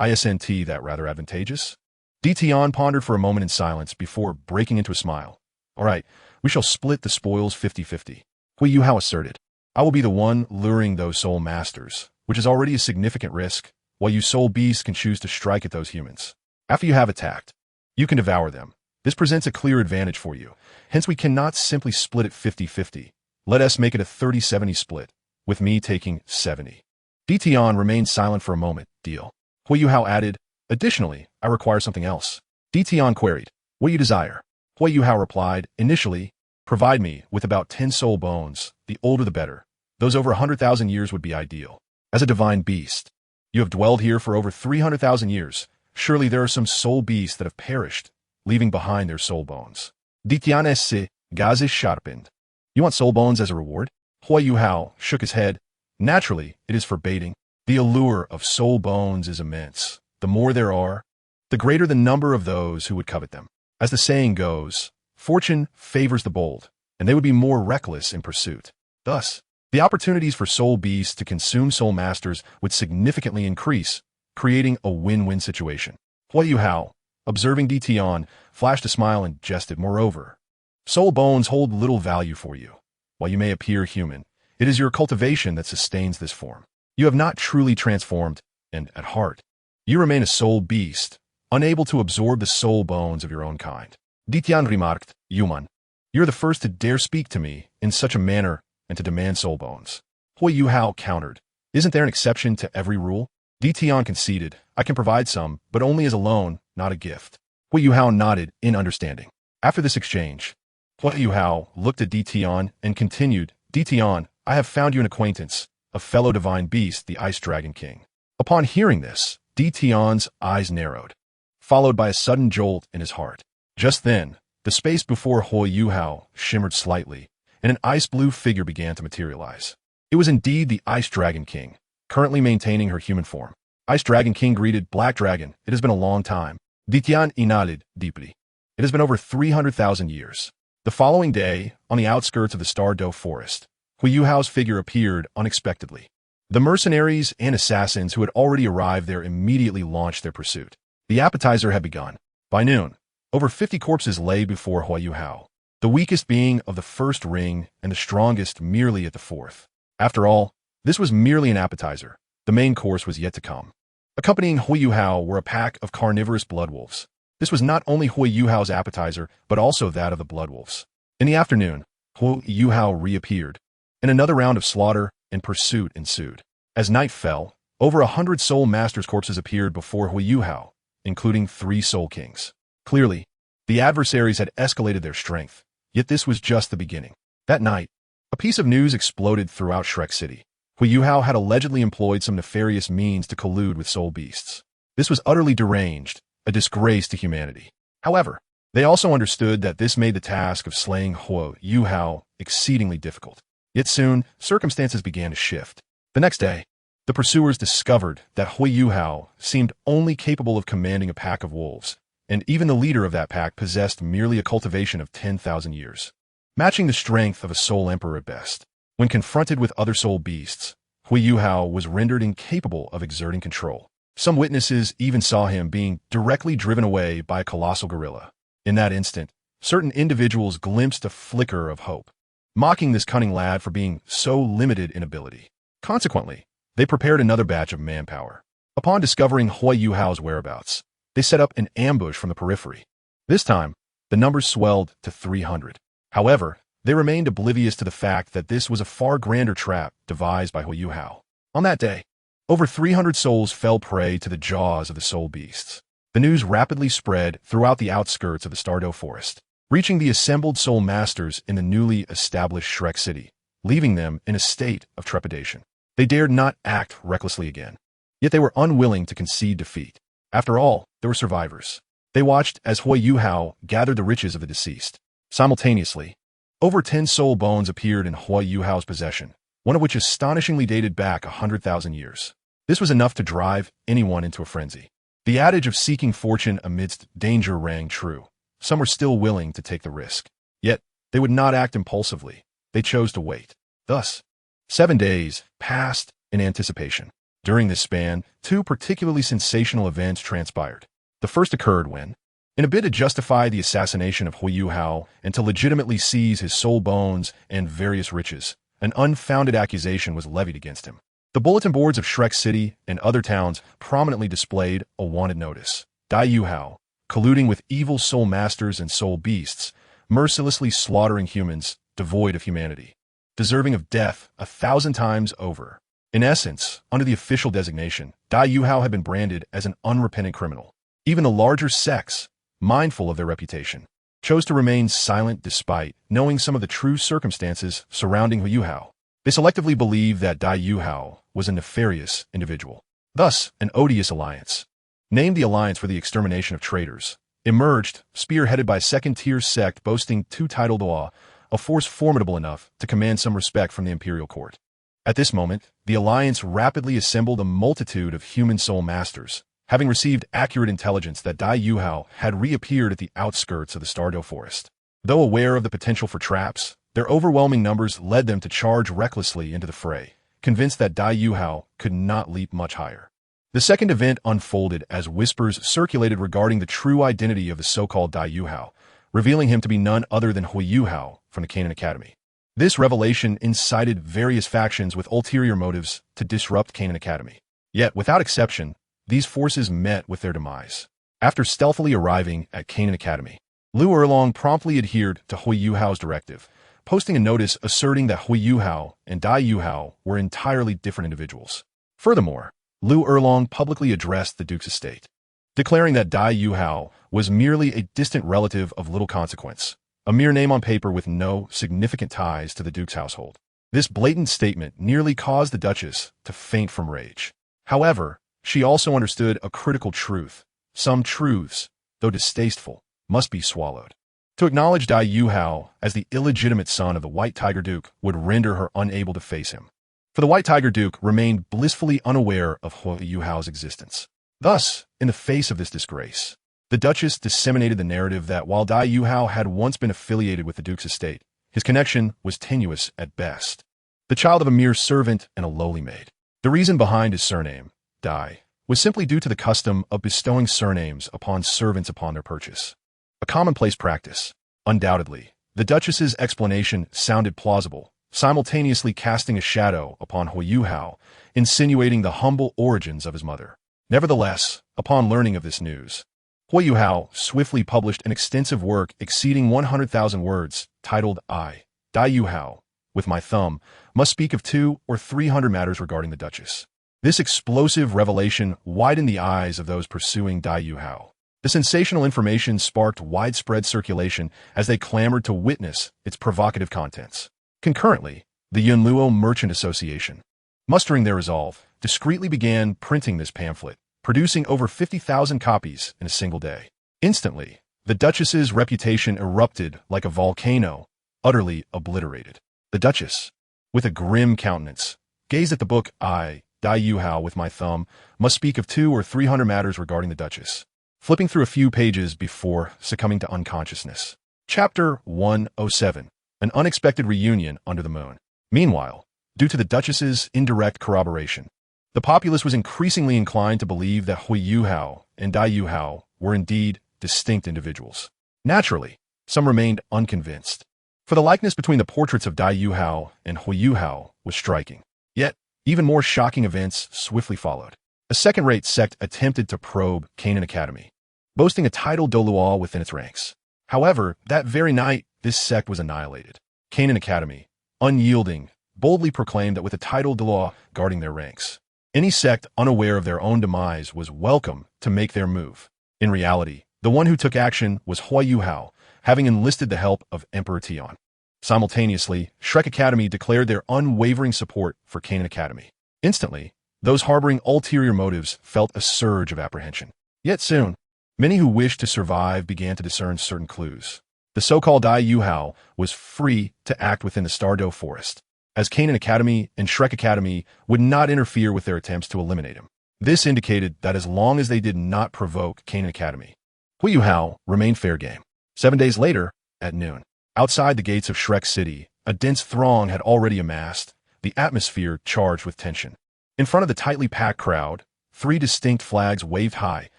[SPEAKER 1] Isn't that rather advantageous? Ditian pondered for a moment in silence before breaking into a smile. All right, we shall split the spoils 50-50. Huo Yuhao asserted. I will be the one luring those soul masters, which is already a significant risk, while you soul beasts can choose to strike at those humans. After you have attacked, you can devour them. This presents a clear advantage for you. Hence we cannot simply split it 50-50. Let us make it a 30-70 split, with me taking 70. Ditian remained silent for a moment. Deal. Huo Yuhao added, additionally, I require something else. Ditian queried, what do you desire? Huo Yuhao replied, initially, provide me with about 10 soul bones, the older the better. Those over 100,000 years would be ideal. As a divine beast, you have dwelled here for over 300,000 years. Surely there are some soul beasts that have perished, leaving behind their soul bones. Ditian gaze sharpened. You want soul bones as a reward? Huo Yuhao shook his head. Naturally, it is for baiting. The allure of soul bones is immense. The more there are, the greater the number of those who would covet them. As the saying goes, fortune favors the bold, and they would be more reckless in pursuit. Thus, the opportunities for soul beasts to consume soul masters would significantly increase, creating a win-win situation. Huo Yuhao, observing Ditian, flashed a smile and jested, moreover, soul bones hold little value for you. While you may appear human, it is your cultivation that sustains this form. You have not truly transformed, and, at heart, you remain a soul beast, unable to absorb the soul bones of your own kind. Ditian remarked, Yuman, you're the first to dare speak to me in such a manner and to demand soul bones. Huo Yuhao countered, isn't there an exception to every rule? Ditian conceded, I can provide some, but only as a loan, not a gift. Huo Yuhao nodded in understanding. After this exchange, Huo Yuhao looked at Ditian and continued, Ditian, I have found you an acquaintance, a fellow divine beast, the Ice Dragon King. Upon hearing this, Ditian's eyes narrowed, followed by a sudden jolt in his heart. Just then, the space before Huo Yuhao shimmered slightly, and an ice-blue figure began to materialize. It was indeed the Ice Dragon King, currently maintaining her human form. Ice Dragon King greeted, Black Dragon, it has been a long time. Ditian inhaled deeply. It has been over 300,000 years. The following day, on the outskirts of the Stardow Forest, Huo Yuhao's figure appeared unexpectedly. The mercenaries and assassins who had already arrived there immediately launched their pursuit. The appetizer had begun. By noon, over 50 corpses lay before Huo Yuhao, the weakest being of the first ring and the strongest merely at the fourth. After all, this was merely an appetizer. The main course was yet to come. Accompanying Huo Yuhao were a pack of carnivorous bloodwolves. This was not only Huo Yuhao's appetizer, but also that of the bloodwolves. In the afternoon, Huo Yuhao reappeared, and another round of slaughter and pursuit ensued. As night fell, over 100 Soul Masters' corpses appeared before Huo Yuhao, including 3 Soul Kings. Clearly, the adversaries had escalated their strength, yet this was just the beginning. That night, a piece of news exploded throughout Shrek City. Huo Yuhao had allegedly employed some nefarious means to collude with soul beasts. This was utterly deranged, a disgrace to humanity. However, they also understood that this made the task of slaying Huo Yuhao exceedingly difficult. Yet soon, circumstances began to shift. The next day, the pursuers discovered that Huo Yuhao seemed only capable of commanding a pack of wolves, and even the leader of that pack possessed merely a cultivation of 10,000 years, matching the strength of a Soul Emperor at best. When confronted with other soul beasts, Huo Yuhao was rendered incapable of exerting control. Some witnesses even saw him being directly driven away by a colossal gorilla. In that instant, certain individuals glimpsed a flicker of hope, mocking this cunning lad for being so limited in ability. Consequently, they prepared another batch of manpower. Upon discovering Huo Yuhao's whereabouts, they set up an ambush from the periphery. This time, the numbers swelled to 300. However, they remained oblivious to the fact that this was a far grander trap devised by Huo Yuhao. On that day, over 300 souls fell prey to the jaws of the soul beasts. The news rapidly spread throughout the outskirts of the Stardew Forest, reaching the assembled soul masters in the newly established Shrek City, leaving them in a state of trepidation. They dared not act recklessly again. Yet they were unwilling to concede defeat. After all, there were survivors. They watched as Huo Yuhao gathered the riches of the deceased. Simultaneously, over 10 soul bones appeared in Huo Yuhao's possession, one of which astonishingly dated back 100,000 years. This was enough to drive anyone into a frenzy. The adage of seeking fortune amidst danger rang true. Some were still willing to take the risk. Yet, they would not act impulsively. They chose to wait. Thus, 7 days passed in anticipation. During this span, 2 particularly sensational events transpired. The first occurred when, in a bid to justify the assassination of Huo Yuhao and to legitimately seize his soul bones and various riches, an unfounded accusation was levied against him. The bulletin boards of Shrek City and other towns prominently displayed a wanted notice. Dai Yuhao, colluding with evil soul masters and soul beasts, mercilessly slaughtering humans devoid of humanity, deserving of death 1,000 times over. In essence, under the official designation, Dai Yuhao had been branded as an unrepentant criminal. Even the larger sects, mindful of their reputation, chose to remain silent despite knowing some of the true circumstances surrounding Huo Yuhao. They selectively believed that Dai Yuhao was a nefarious individual. Thus, an odious alliance, named the Alliance for the Extermination of Traitors, emerged, spearheaded by a second-tier sect boasting 2 titled Douluo, a force formidable enough to command some respect from the imperial court. At this moment, the alliance rapidly assembled a multitude of human soul masters, having received accurate intelligence that Dai Yuhao had reappeared at the outskirts of the Stardew Forest. Though aware of the potential for traps, their overwhelming numbers led them to charge recklessly into the fray, convinced that Dai Yuhao could not leap much higher. The second event unfolded as whispers circulated regarding the true identity of the so-called Dai Yuhao, revealing him to be none other than Huo Yuhao from the Canaan Academy. This revelation incited various factions with ulterior motives to disrupt Canaan Academy. Yet, without exception, these forces met with their demise. After stealthily arriving at Canaan Academy, Liu Erlong promptly adhered to Huo Yuhao's directive, posting a notice asserting that Huo Yuhao and Dai Yuhao were entirely different individuals. Furthermore, Liu Erlong publicly addressed the Duke's estate, declaring that Dai Yuhao was merely a distant relative of little consequence, a mere name on paper with no significant ties to the Duke's household. This blatant statement nearly caused the Duchess to faint from rage. However, she also understood a critical truth. Some truths, though distasteful, must be swallowed. To acknowledge Dai Yuhao as the illegitimate son of the White Tiger Duke would render her unable to face him. For the White Tiger Duke remained blissfully unaware of Huo Yuhao's existence. Thus, in the face of this disgrace, the Duchess disseminated the narrative that while Dai Yuhao had once been affiliated with the Duke's estate, his connection was tenuous at best. The child of a mere servant and a lowly maid. The reason behind his surname, Dai, was simply due to the custom of bestowing surnames upon servants upon their purchase. A commonplace practice. Undoubtedly, the Duchess's explanation sounded plausible, simultaneously casting a shadow upon Huo Yuhao, insinuating the humble origins of his mother. Nevertheless, upon learning of this news, Huo Yuhao swiftly published an extensive work exceeding 100,000 words, titled I, Dai Yuhao, with my thumb, must speak of 200 or 300 matters regarding the Duchess. This explosive revelation widened the eyes of those pursuing Dai Yuhao. The sensational information sparked widespread circulation as they clamored to witness its provocative contents. Concurrently, the Yunluo Merchant Association, mustering their resolve, discreetly began printing this pamphlet, producing over 50,000 copies in a single day. Instantly, the Duchess's reputation erupted like a volcano, utterly obliterated. The Duchess, with a grim countenance, gazed at the book I, Dai Yuhao with my thumb, must speak of 200 or 300 matters regarding the Duchess, flipping through a few pages before succumbing to unconsciousness. Chapter 107. An Unexpected Reunion Under the Moon. Meanwhile, due to the Duchess's indirect corroboration, the populace was increasingly inclined to believe that Huo Yuhao and Dai Yuhao were indeed distinct individuals. Naturally, some remained unconvinced, for the likeness between the portraits of Dai Yuhao and Huo Yuhao was striking. Yet, even more shocking events swiftly followed. A second-rate sect attempted to probe Qian Academy, boasting a title Douluo within its ranks. However, that very night, this sect was annihilated. Qian Academy, unyielding, boldly proclaimed that with a title Douluo guarding their ranks, any sect unaware of their own demise was welcome to make their move. In reality, the one who took action was Huo Yuhao, having enlisted the help of Emperor Tian. Simultaneously, Shrek Academy declared their unwavering support for Qian Academy. Instantly, those harboring ulterior motives felt a surge of apprehension. Yet soon, many who wished to survive began to discern certain clues. The so-called Dai Yuhao was free to act within the Stardow Forest, as Qian Academy and Shrek Academy would not interfere with their attempts to eliminate him. This indicated that as long as they did not provoke Qian Academy, Huo Yuhao remained fair game. 7 days later, at noon, outside the gates of Shrek City, a dense throng had already amassed, the atmosphere charged with tension. In front of the tightly packed crowd, 3 distinct flags waved high,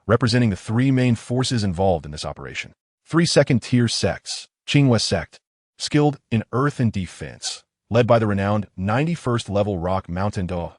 [SPEAKER 1] representing the 3 main forces involved in this operation. 3 second-tier sects, Qinghua Sect, skilled in earth and defense, led by the renowned 91st level rock mountain Do,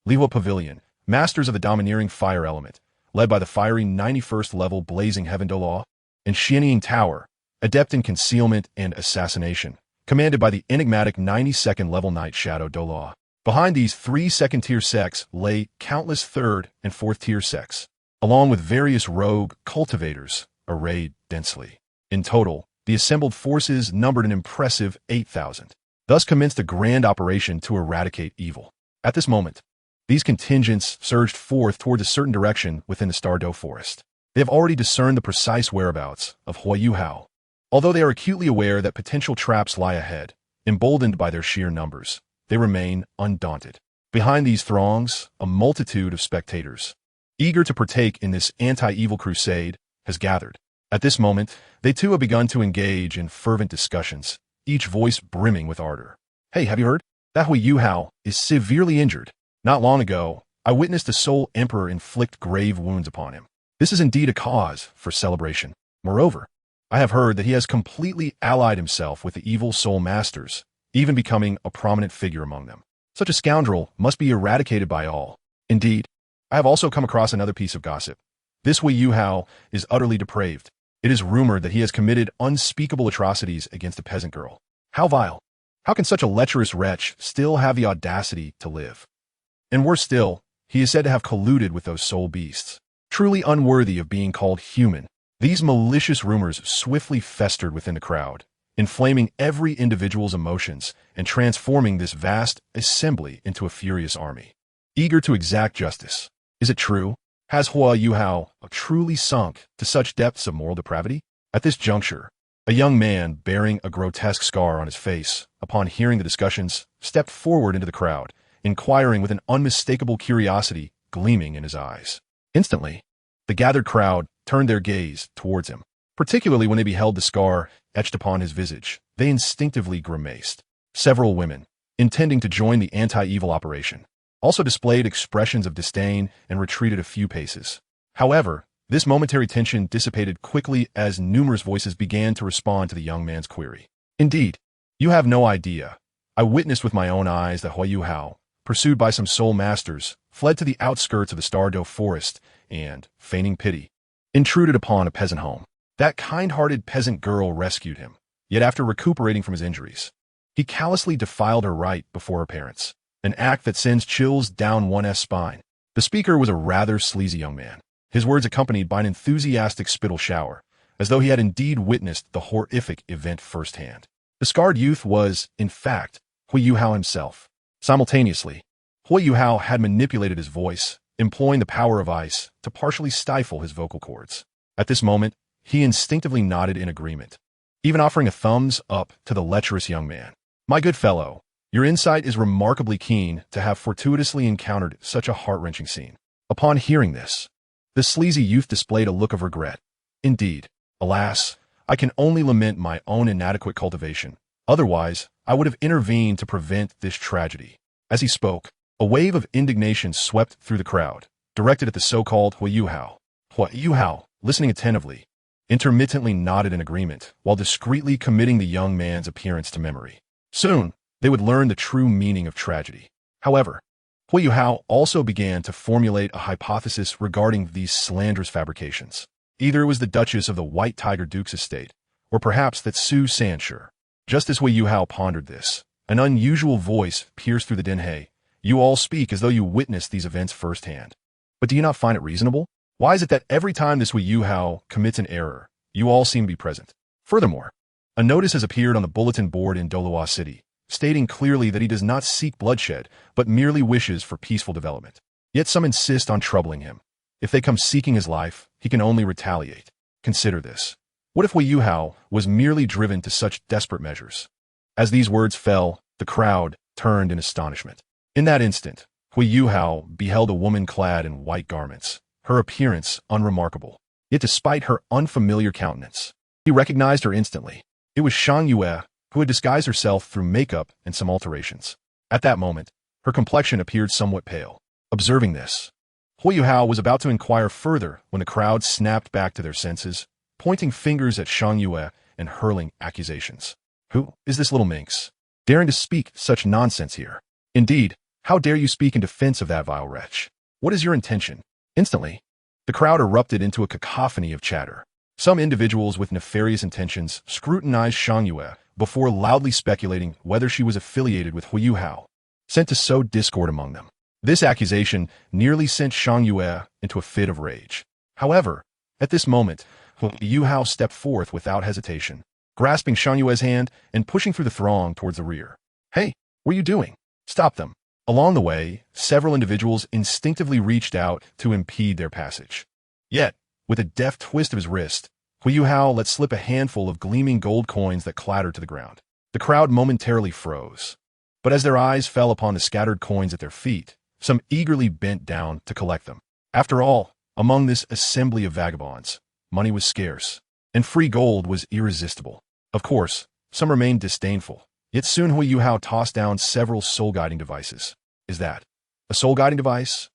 [SPEAKER 1] Liu Pavilion, masters of the domineering fire element, led by the fiery 91st level blazing heaven Douluo, and Xianying Tower, adept in concealment and assassination, commanded by the enigmatic 92nd level Night Shadow Douluo. Behind these 3 second-tier sects lay countless 3rd and 4th-tier sects, along with various rogue cultivators arrayed densely. In total, the assembled forces numbered an impressive 8,000. Thus commenced a grand operation to eradicate evil. At this moment, these contingents surged forth toward a certain direction within the Stardow Forest. They have already discerned the precise whereabouts of Huo Yuhao. Although they are acutely aware that potential traps lie ahead, emboldened by their sheer numbers, they remain undaunted. Behind these throngs, a multitude of spectators, eager to partake in this anti-evil crusade, has gathered. At this moment, they too have begun to engage in fervent discussions, each voice brimming with ardor. Hey, have you heard? That Huo Yuhao is severely injured. Not long ago, I witnessed the Soul Emperor inflict grave wounds upon him. This is indeed a cause for celebration. Moreover, I have heard that he has completely allied himself with the evil Soul Masters, even becoming a prominent figure among them. Such a scoundrel must be eradicated by all. Indeed, I have also come across another piece of gossip. This Huo Yuhao is utterly depraved. It is rumored that he has committed unspeakable atrocities against a peasant girl. How vile! How can such a lecherous wretch still have the audacity to live? And worse still, he is said to have colluded with those soul beasts. Truly unworthy of being called human. These malicious rumors swiftly festered within the crowd, inflaming every individual's emotions and transforming this vast assembly into a furious army, eager to exact justice. Is it true? Has Huo Yuhao truly sunk to such depths of moral depravity? At this juncture, a young man bearing a grotesque scar on his face, upon hearing the discussions, stepped forward into the crowd, inquiring with an unmistakable curiosity gleaming in his eyes. Instantly, the gathered crowd turned their gaze towards him. Particularly when they beheld the scar etched upon his visage, they instinctively grimaced. Several women, intending to join the anti-evil operation, also displayed expressions of disdain and retreated a few paces. However, this momentary tension dissipated quickly as numerous voices began to respond to the young man's query. Indeed, you have no idea. I witnessed with my own eyes that Huo Yuhao, pursued by some soul masters, fled to the outskirts of the Stardow forest and, feigning pity, intruded upon a peasant home. That kind-hearted peasant girl rescued him, yet after recuperating from his injuries, he callously defiled her right before her parents, an act that sends chills down one's spine. The speaker was a rather sleazy young man, his words accompanied by an enthusiastic spittle shower, as though he had indeed witnessed the horrific event firsthand. The scarred youth was, in fact, Huo Yuhao himself. Simultaneously, Huo Yuhao had manipulated his voice, employing the power of ice to partially stifle his vocal cords. At this moment, he instinctively nodded in agreement, even offering a thumbs up to the lecherous young man. My good fellow, your insight is remarkably keen to have fortuitously encountered such a heart-wrenching scene. Upon hearing this, the sleazy youth displayed a look of regret. Indeed, alas, I can only lament my own inadequate cultivation. Otherwise, I would have intervened to prevent this tragedy. As he spoke, a wave of indignation swept through the crowd, directed at the so-called Huo Yuhao. Huo Yuhao, listening attentively, intermittently nodded in agreement while discreetly committing the young man's appearance to memory. Soon, they would learn the true meaning of tragedy. However, Huo Yuhao also began to formulate a hypothesis regarding these slanderous fabrications. Either it was the Duchess of the White Tiger Duke's estate, or perhaps that Su Sanshur. Just as Huo Yuhao pondered this, an unusual voice pierced through the din. Hey, you all speak as though you witnessed these events firsthand. But do you not find it reasonable? Why is it that every time this Huo Yuhao commits an error, you all seem to be present? Furthermore, a notice has appeared on the bulletin board in Douluo City, stating clearly that he does not seek bloodshed, but merely wishes for peaceful development. Yet some insist on troubling him. If they come seeking his life, he can only retaliate. Consider this. What if Huo Yuhao was merely driven to such desperate measures? As these words fell, the crowd turned in astonishment. In that instant, Huo Yuhao beheld a woman clad in white garments, her appearance unremarkable. Yet despite her unfamiliar countenance, he recognized her instantly. It was Xiang Yue, who had disguised herself through makeup and some alterations. At that moment, her complexion appeared somewhat pale. Observing this, Huo Yuhao was about to inquire further when the crowd snapped back to their senses, pointing fingers at Xiang Yue and hurling accusations. Who is this little minx, daring to speak such nonsense here? Indeed, how dare you speak in defense of that vile wretch? What is your intention? Instantly, the crowd erupted into a cacophony of chatter. Some individuals with nefarious intentions scrutinized Xiang Yue before loudly speculating whether she was affiliated with Huo Yuhao, sent to sow discord among them. This accusation nearly sent Xiang Yue into a fit of rage. However, at this moment, Huo Yuhao stepped forth without hesitation, grasping Xiang Yue's hand and pushing through the throng towards the rear. Hey, what are you doing? Stop them. Along the way, several individuals instinctively reached out to impede their passage. Yet, with a deft twist of his wrist, Huo Yuhao let slip a handful of gleaming gold coins that clattered to the ground. The crowd momentarily froze. But as their eyes fell upon the scattered coins at their feet, some eagerly bent down to collect them. After all, among this assembly of vagabonds, money was scarce, and free gold was irresistible. Of course, some remained disdainful, yet soon Huo Yuhao tossed down several soul-guiding devices. Is that a soul-guiding device?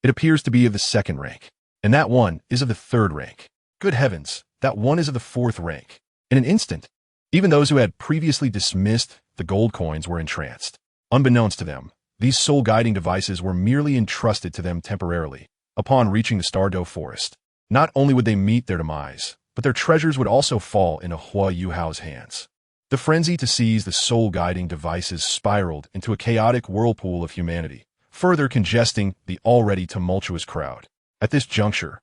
[SPEAKER 1] It appears to be of the second rank, and that one is of the third rank. Good heavens, that one is of the fourth rank. In an instant, even those who had previously dismissed the gold coins were entranced. Unbeknownst to them, these soul-guiding devices were merely entrusted to them temporarily. Upon reaching the Stardow forest, not only would they meet their demise, but their treasures would also fall into Huo Yuhao's hands. The frenzy to seize the soul-guiding devices spiraled into a chaotic whirlpool of humanity, further congesting the already tumultuous crowd. At this juncture,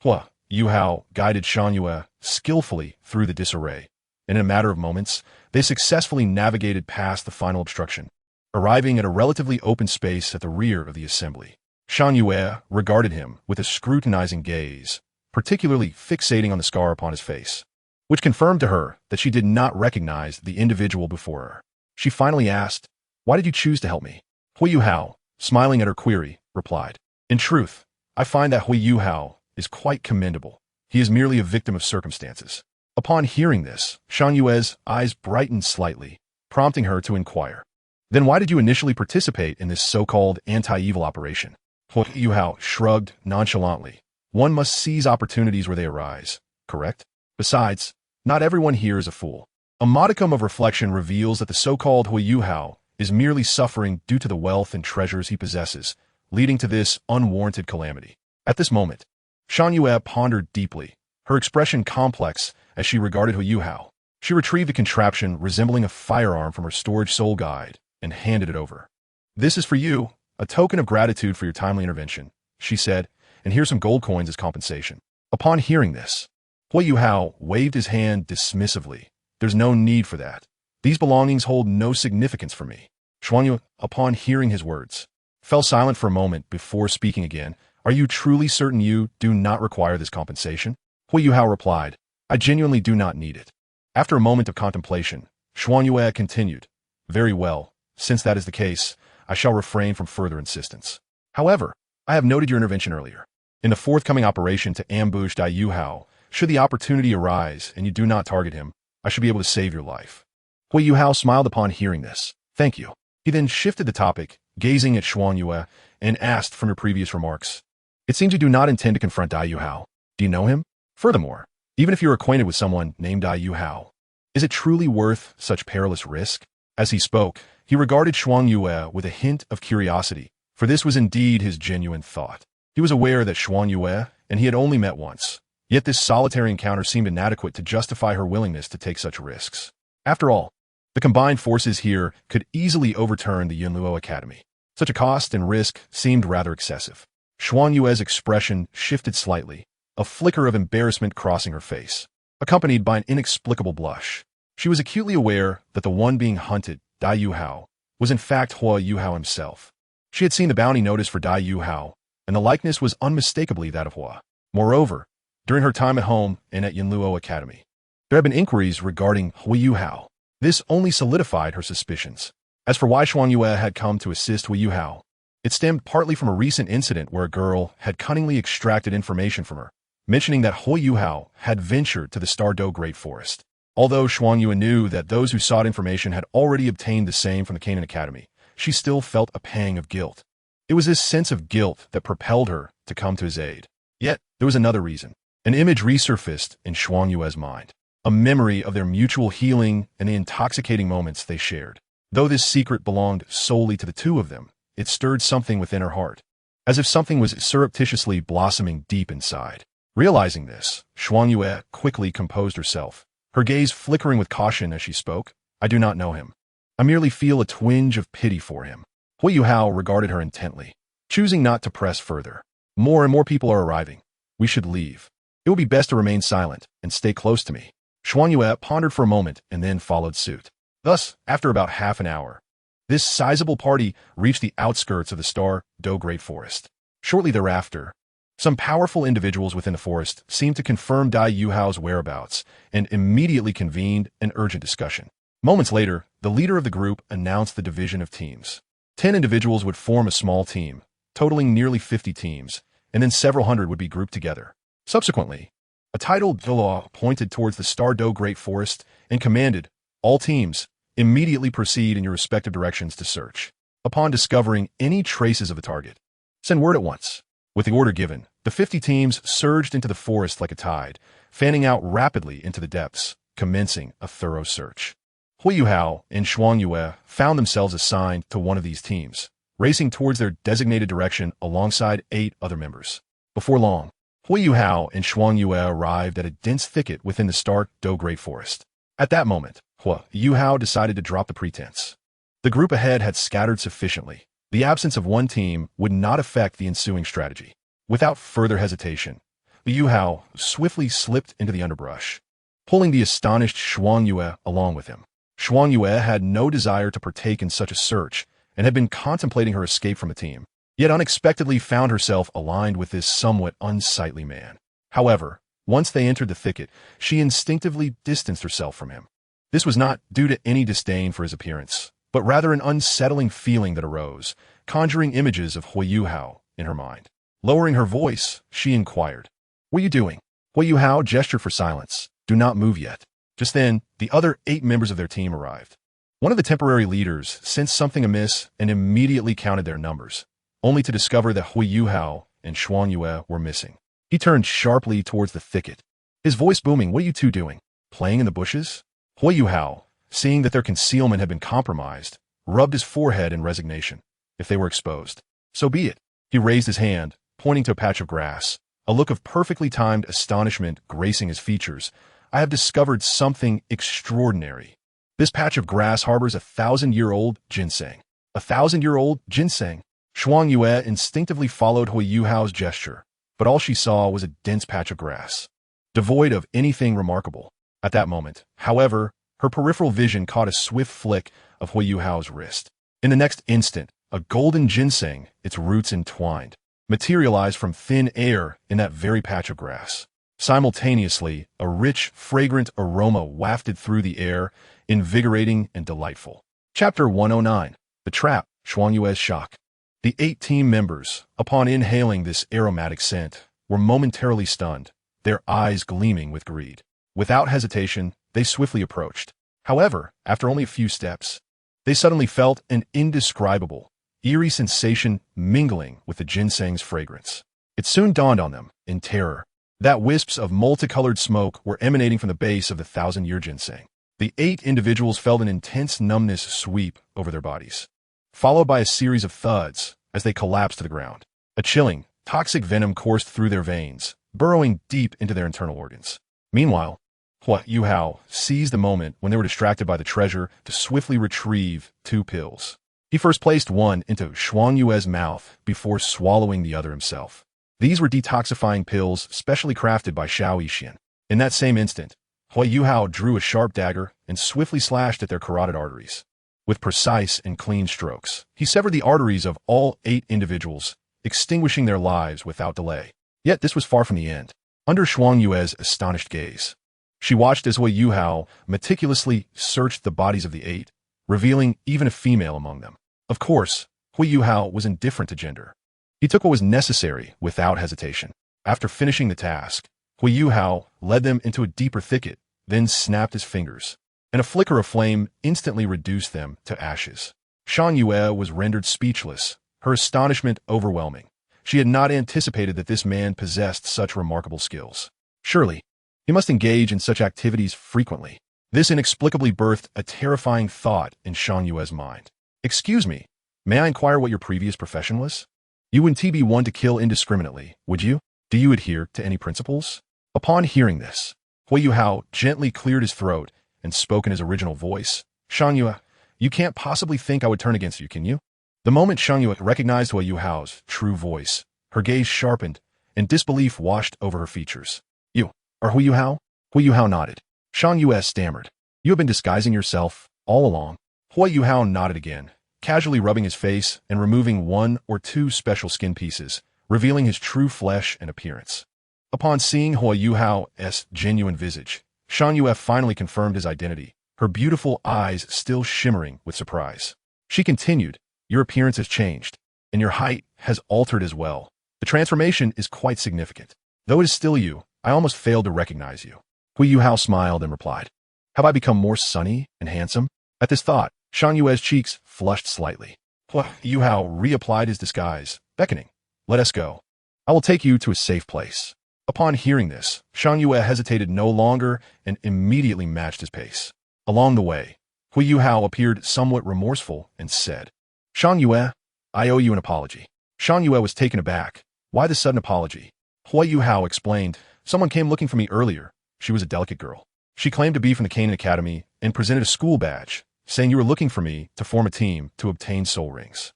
[SPEAKER 1] Huo Yuhao guided Xiang Yue skillfully through the disarray, and in a matter of moments, they successfully navigated past the final obstruction, arriving at a relatively open space at the rear of the assembly. Xiang Yue regarded him with a scrutinizing gaze, particularly fixating on the scar upon his face, which confirmed to her that she did not recognize the individual before her. She finally asked, "Why did you choose to help me?" Huo Yuhao, smiling at her query, replied, "In truth, I find that Huo Yuhao is quite commendable. He is merely a victim of circumstances." Upon hearing this, Xiang Yue's eyes brightened slightly, prompting her to inquire, "Then why did you initially participate in this so-called anti-evil operation?" Huo Yuhao shrugged nonchalantly. "One must seize opportunities where they arise, correct? Besides, not everyone here is a fool." A modicum of reflection reveals that the so-called Huo Yuhao is merely suffering due to the wealth and treasures he possesses, leading to this unwarranted calamity. At this moment, Shan Yue pondered deeply, her expression complex as she regarded Huo Yuhao. She retrieved a contraption resembling a firearm from her storage soul guide and handed it over. "This is for you, a token of gratitude for your timely intervention," she said, "and here's some gold coins as compensation." Upon hearing this, Huo Yuhao waved his hand dismissively. "There's no need for that. These belongings hold no significance for me." Xuanyu, upon hearing his words, fell silent for a moment before speaking again. "Are you truly certain you do not require this compensation?" Huo Yuhao replied, "I genuinely do not need it." After a moment of contemplation, Xuanyue continued, "Very well, since that is the case, I shall refrain from further insistence. However, I have noted your intervention earlier. In the forthcoming operation to ambush Dai Yuhao, should the opportunity arise and you do not target him, I should be able to save your life." Huo Yuhao smiled upon hearing this. "Thank you." He then shifted the topic, gazing at Xuanyue, and asked from your previous remarks, "It seems you do not intend to confront Dai Yuhao. Do you know him? Furthermore, even if you're acquainted with someone named Dai Yuhao, is it truly worth such perilous risk?" As he spoke, he regarded Xuanyue with a hint of curiosity, for this was indeed his genuine thought. He was aware that Xuanyue and he had only met once, yet this solitary encounter seemed inadequate to justify her willingness to take such risks. After all, the combined forces here could easily overturn the Douluo Academy. Such a cost and risk seemed rather excessive. Xuanyue's expression shifted slightly, a flicker of embarrassment crossing her face, accompanied by an inexplicable blush. She was acutely aware that the one being hunted, Dai Yuhao, was in fact Huo Yuhao himself. She had seen the bounty notice for Dai Yuhao, and the likeness was unmistakably that of Huo. Moreover, during her time at home and at Douluo Academy, there had been inquiries regarding Huo Yuhao. This only solidified her suspicions. As for why Xuanyue had come to assist Huo Yuhao, it stemmed partly from a recent incident where a girl had cunningly extracted information from her, mentioning that Huo Yuhao had ventured to the Stardo Great Forest. Although Xuanyue knew that those who sought information had already obtained the same from the Canaan Academy, she still felt a pang of guilt. It was this sense of guilt that propelled her to come to his aid. Yet, there was another reason. An image resurfaced in Xuanyue's mind, a memory of their mutual healing and the intoxicating moments they shared. Though this secret belonged solely to the two of them, it stirred something within her heart, as if something was surreptitiously blossoming deep inside. Realizing this, Xuanyue quickly composed herself, her gaze flickering with caution as she spoke. "I do not know him. I merely feel a twinge of pity for him." Huo Yuhao regarded her intently, choosing not to press further. "More and more people are arriving. We should leave. It will be best to remain silent and stay close to me." Xuanyue pondered for a moment and then followed suit. Thus, after about half an hour, this sizable party reached the outskirts of the Stardo Great Forest. Shortly thereafter, some powerful individuals within the forest seemed to confirm Dai Yuhao's whereabouts and immediately convened an urgent discussion. Moments later, the leader of the group announced the division of teams. 10 individuals would form a small team, totaling nearly 50 teams, and then several hundred would be grouped together. Subsequently, a titled Douluo pointed towards the Stardo Great Forest and commanded, "All teams, immediately proceed in your respective directions to search. Upon discovering any traces of the target, send word at once." With the order given, the 50 teams surged into the forest like a tide, fanning out rapidly into the depths, commencing a thorough search. Huo Yuhao and Xuanyue found themselves assigned to one of these teams, racing towards their designated direction alongside 8 other members. Before long, Huo Yuhao and Xuanyue arrived at a dense thicket within the Stardo Great Forest. At that moment, Huo Yuhao decided to drop the pretense. The group ahead had scattered sufficiently. The absence of one team would not affect the ensuing strategy. Without further hesitation, Liu Erlong swiftly slipped into the underbrush, pulling the astonished Xuanyue along with him. Xuanyue had no desire to partake in such a search and had been contemplating her escape from the team, yet unexpectedly found herself aligned with this somewhat unsightly man. However, once they entered the thicket, she instinctively distanced herself from him. This was not due to any disdain for his appearance, but rather an unsettling feeling that arose, conjuring images of Huo Yuhao in her mind. Lowering her voice, she inquired, "What are you doing?" Huo Yuhao gestured for silence. "Do not move yet." Just then, the other 8 members of their team arrived. One of the temporary leaders sensed something amiss and immediately counted their numbers, only to discover that Huo Yuhao and Xuanyue were missing. He turned sharply towards the thicket, his voice booming, "What are you two doing? Playing in the bushes?" Huo Yuhao, seeing that their concealment had been compromised, rubbed his forehead in resignation. If they were exposed, so be it. He raised his hand, pointing to a patch of grass, a look of perfectly timed astonishment gracing his features. I have discovered something extraordinary. This patch of grass harbors 1,000-year-old ginseng. 1,000-year-old ginseng. Shuang Yue instinctively followed Huo Yuhao's gesture, but all she saw was a dense patch of grass, devoid of anything remarkable. At that moment, however, her peripheral vision caught a swift flick of Huo Yuhao's wrist. In the next instant, a golden ginseng, its roots entwined, materialized from thin air in that very patch of grass. Simultaneously, a rich, fragrant aroma wafted through the air, invigorating and delightful. Chapter 109. The Trap, Shuang Yue's Shock. The 8 team members, upon inhaling this aromatic scent, were momentarily stunned, their eyes gleaming with greed. Without hesitation, they swiftly approached. However, after only a few steps, they suddenly felt an indescribable, eerie sensation mingling with the ginseng's fragrance. It soon dawned on them, in terror, that wisps of multicolored smoke were emanating from the base of the 1,000-year ginseng. The 8 individuals felt an intense numbness sweep over their bodies, followed by a series of thuds as they collapsed to the ground. A chilling, toxic venom coursed through their veins, burrowing deep into their internal organs. Meanwhile, Huo Yuhao seized the moment when they were distracted by the treasure to swiftly retrieve 2 pills. He first placed one into Shuang Yue's mouth before swallowing the other himself. These were detoxifying pills specially crafted by Xiao Wu. In that same instant, Huo Yuhao drew a sharp dagger and swiftly slashed at their carotid arteries. With precise and clean strokes, he severed the arteries of all 8 individuals, extinguishing their lives without delay. Yet this was far from the end. Under Shuang Yue's astonished gaze, she watched as Huo Yuhao meticulously searched the bodies of the 8, revealing even a female among them. Of course, Huo Yuhao was indifferent to gender. He took what was necessary without hesitation. After finishing the task, Huo Yuhao led them into a deeper thicket, then snapped his fingers, and a flicker of flame instantly reduced them to ashes. Shuang Yue was rendered speechless, her astonishment overwhelming. She had not anticipated that this man possessed such remarkable skills. Surely, he must engage in such activities frequently. This inexplicably birthed a terrifying thought in Shuang Yue's mind. Excuse me, may I inquire what your previous profession was? You wouldn't be one to kill indiscriminately, would you? Do you adhere to any principles? Upon hearing this, Huo Yuhao gently cleared his throat and spoke in his original voice. Shuang Yue, you can't possibly think I would turn against you, can you? The moment Shuang Yue recognized Huo Yuhao's true voice, her gaze sharpened, and disbelief washed over her features. You are Huo Yuhao? Huo Yuhao nodded. Shuang Yue stammered. You have been disguising yourself all along. Huo Yuhao nodded again, casually rubbing his face and removing 1 or 2 special skin pieces, revealing his true flesh and appearance. Upon seeing Huo Yuhao's genuine visage, Shuang Yue finally confirmed his identity, her beautiful eyes still shimmering with surprise. She continued, your appearance has changed, and your height has altered as well. The transformation is quite significant. Though it is still you, I almost failed to recognize you. Huo Yuhao smiled and replied, have I become more sunny and handsome? At this thought, Shuang Yue's cheeks flushed slightly. Huo Yuhao reapplied his disguise, beckoning, let us go. I will take you to a safe place. Upon hearing this, Shuang Yue hesitated no longer and immediately matched his pace. Along the way, Huo Yuhao appeared somewhat remorseful and said, Shuang Yue, I owe you an apology. Shuang Yue was taken aback. Why the sudden apology? Huo Yuhao explained, someone came looking for me earlier. She was a delicate girl. She claimed to be from the Qin Academy and presented a school badge, saying you were looking for me to form a team to obtain soul rings.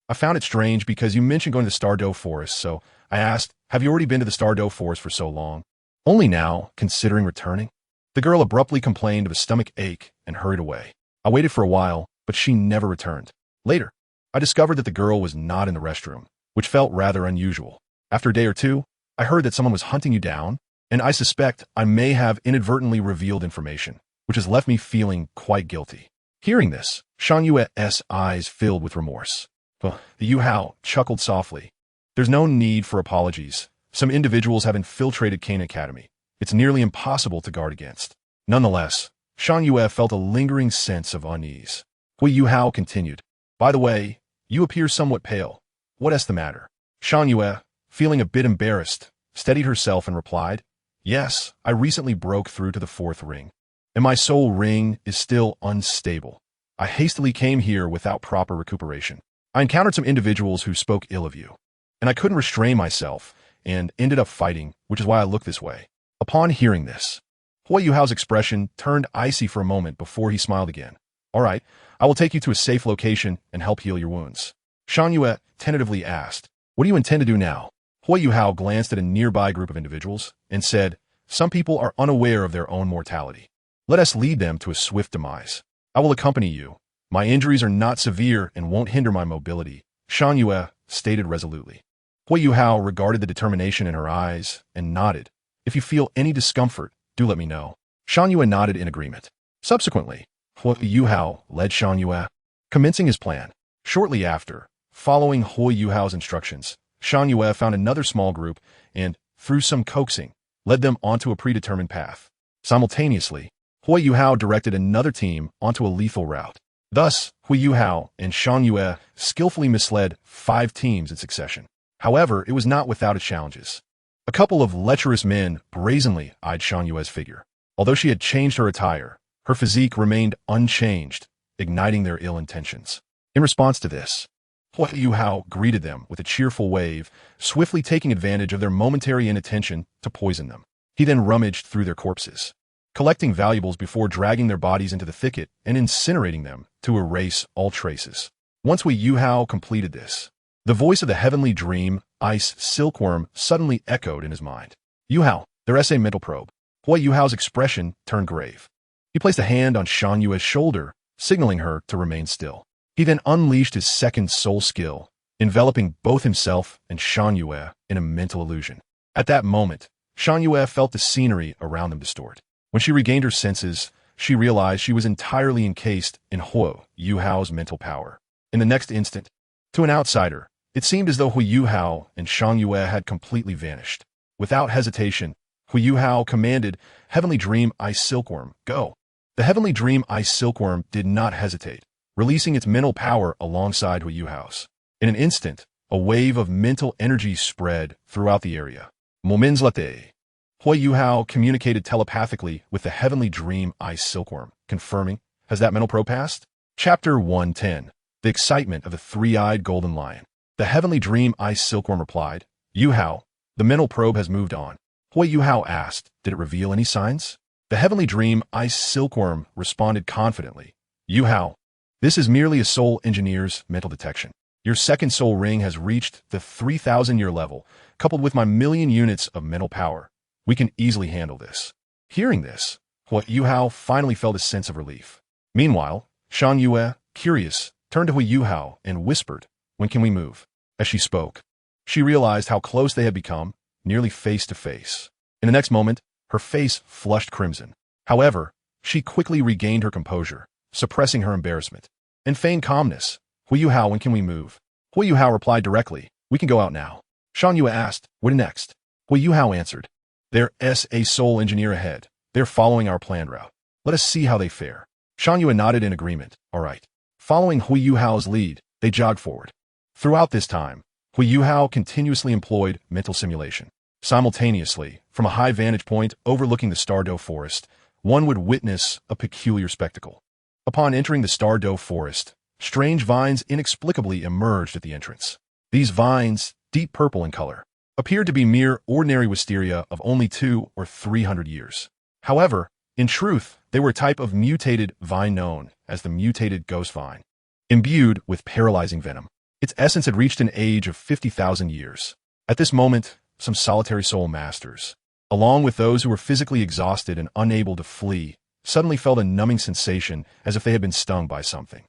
[SPEAKER 1] I found it strange because you mentioned going to the Stardow Forest, so I asked, have you already been to the Stardow Forest for so long? Only now, considering returning? The girl abruptly complained of a stomach ache and hurried away. I waited for a while, but she never returned. Later, I discovered that the girl was not in the restroom, which felt rather unusual. After a day or 2, I heard that someone was hunting you down, and I suspect I may have inadvertently revealed information, which has left me feeling quite guilty. Hearing this, Shuang Yue's eyes filled with remorse. The Yuhao chuckled softly. There's no need for apologies. Some individuals have infiltrated Qin Academy. It's nearly impossible to guard against. Nonetheless, Shuang Yue felt a lingering sense of unease. Huo Yuhao continued, by the way, you appear somewhat pale. What is the matter? Shuang Yue, feeling a bit embarrassed, steadied herself and replied, yes, I recently broke through to the 4th ring, and my soul ring is still unstable. I hastily came here without proper recuperation. I encountered some individuals who spoke ill of you, and I couldn't restrain myself and ended up fighting, which is why I look this way." Upon hearing this, Huo Yuhao's expression turned icy for a moment before he smiled again. "All right, I will take you to a safe location and help heal your wounds." Xian tentatively asked, "What do you intend to do now?" Huo Yuhao glanced at a nearby group of individuals and said, "Some people are unaware of their own mortality. Let us lead them to a swift demise. I will accompany you. My injuries are not severe and won't hinder my mobility," Xian stated resolutely. Huo Yuhao regarded the determination in her eyes and nodded. "If you feel any discomfort, do let me know." Xian nodded in agreement. Subsequently, Huo Yuhao led Xian, commencing his plan. Shortly after, following Huo Yuhao's instructions, Xian found another small group and, through some coaxing, led them onto a predetermined path. Simultaneously, Huo Yuhao directed another team onto a lethal route. Thus, Huo Yuhao and Xian skillfully misled 5 teams in succession. However, it was not without its challenges. A couple of lecherous men brazenly eyed Xian figure. Although she had changed her attire, her physique remained unchanged, igniting their ill intentions. In response to this, Huo Yuhao greeted them with a cheerful wave, swiftly taking advantage of their momentary inattention to poison them. He then rummaged through their corpses, collecting valuables before dragging their bodies into the thicket and incinerating them to erase all traces. Once Huo Yuhao completed this, the voice of the heavenly dream, ice silkworm, suddenly echoed in his mind. "Yuhao, there's a mental probe." Huo Yuhao's expression turned grave. He placed a hand on Xian shoulder, signaling her to remain still. He then unleashed his second soul skill, enveloping both himself and Xian in a mental illusion. At that moment, Xian felt the scenery around them distort. When she regained her senses, she realized she was entirely encased in Huo Yuhao's mental power. In the next instant, to an outsider, it seemed as though Huo Yuhao and Xian had completely vanished. Without hesitation, Huo Yuhao commanded, "Heavenly Dream Ice Silkworm, go." The Heavenly Dream Ice Silkworm did not hesitate, releasing its mental power alongside Huo Yuhao's. In an instant, a wave of mental energy spread throughout the area. Moments later, Huo Yuhao communicated telepathically with the Heavenly Dream Ice Silkworm, confirming, "Has that mental probe passed?" Chapter 110. The Excitement of the Three-Eyed Golden Lion. The Heavenly Dream Ice Silkworm replied, "Yuhao, the mental probe has moved on." Huo Yuhao asked, "Did it reveal any signs?" The Heavenly Dream Ice Silkworm responded confidently, "Yuhao, this is merely a soul engineer's mental detection. Your second soul ring has reached the 3,000-year level, coupled with my 1,000,000 units of mental power. We can easily handle this." Hearing this, Huo Yuhao finally felt a sense of relief. Meanwhile, Xian, curious, turned to Huo Yuhao and whispered, "When can we move?" As she spoke, she realized how close they had become, nearly face to face. In the next moment, her face flushed crimson. However, she quickly regained her composure, suppressing her embarrassment, and feigned calmness. "Huo Yuhao, when can we move?" Huo Yuhao replied directly, "We can go out now." Xian asked, "What next?" Huo Yuhao answered, "There's a soul engineer ahead. They're following our planned route. Let us see how they fare." Xian nodded in agreement. "All right." Following Huo Yuhao's lead, they jogged forward. Throughout this time, Huo Yuhao continuously employed mental simulation. Simultaneously, from a high vantage point overlooking the Stardow Forest, one would witness a peculiar spectacle. Upon entering the Stardow Forest, strange vines inexplicably emerged at the entrance. These vines, deep purple in color, appeared to be mere ordinary wisteria of only 200 or 300 years. However, in truth, they were a type of mutated vine known as the mutated ghost vine. Imbued with paralyzing venom, its essence had reached an age of 50,000 years. At this moment, some solitary soul masters, along with those who were physically exhausted and unable to flee, suddenly felt a numbing sensation as if they had been stung by something.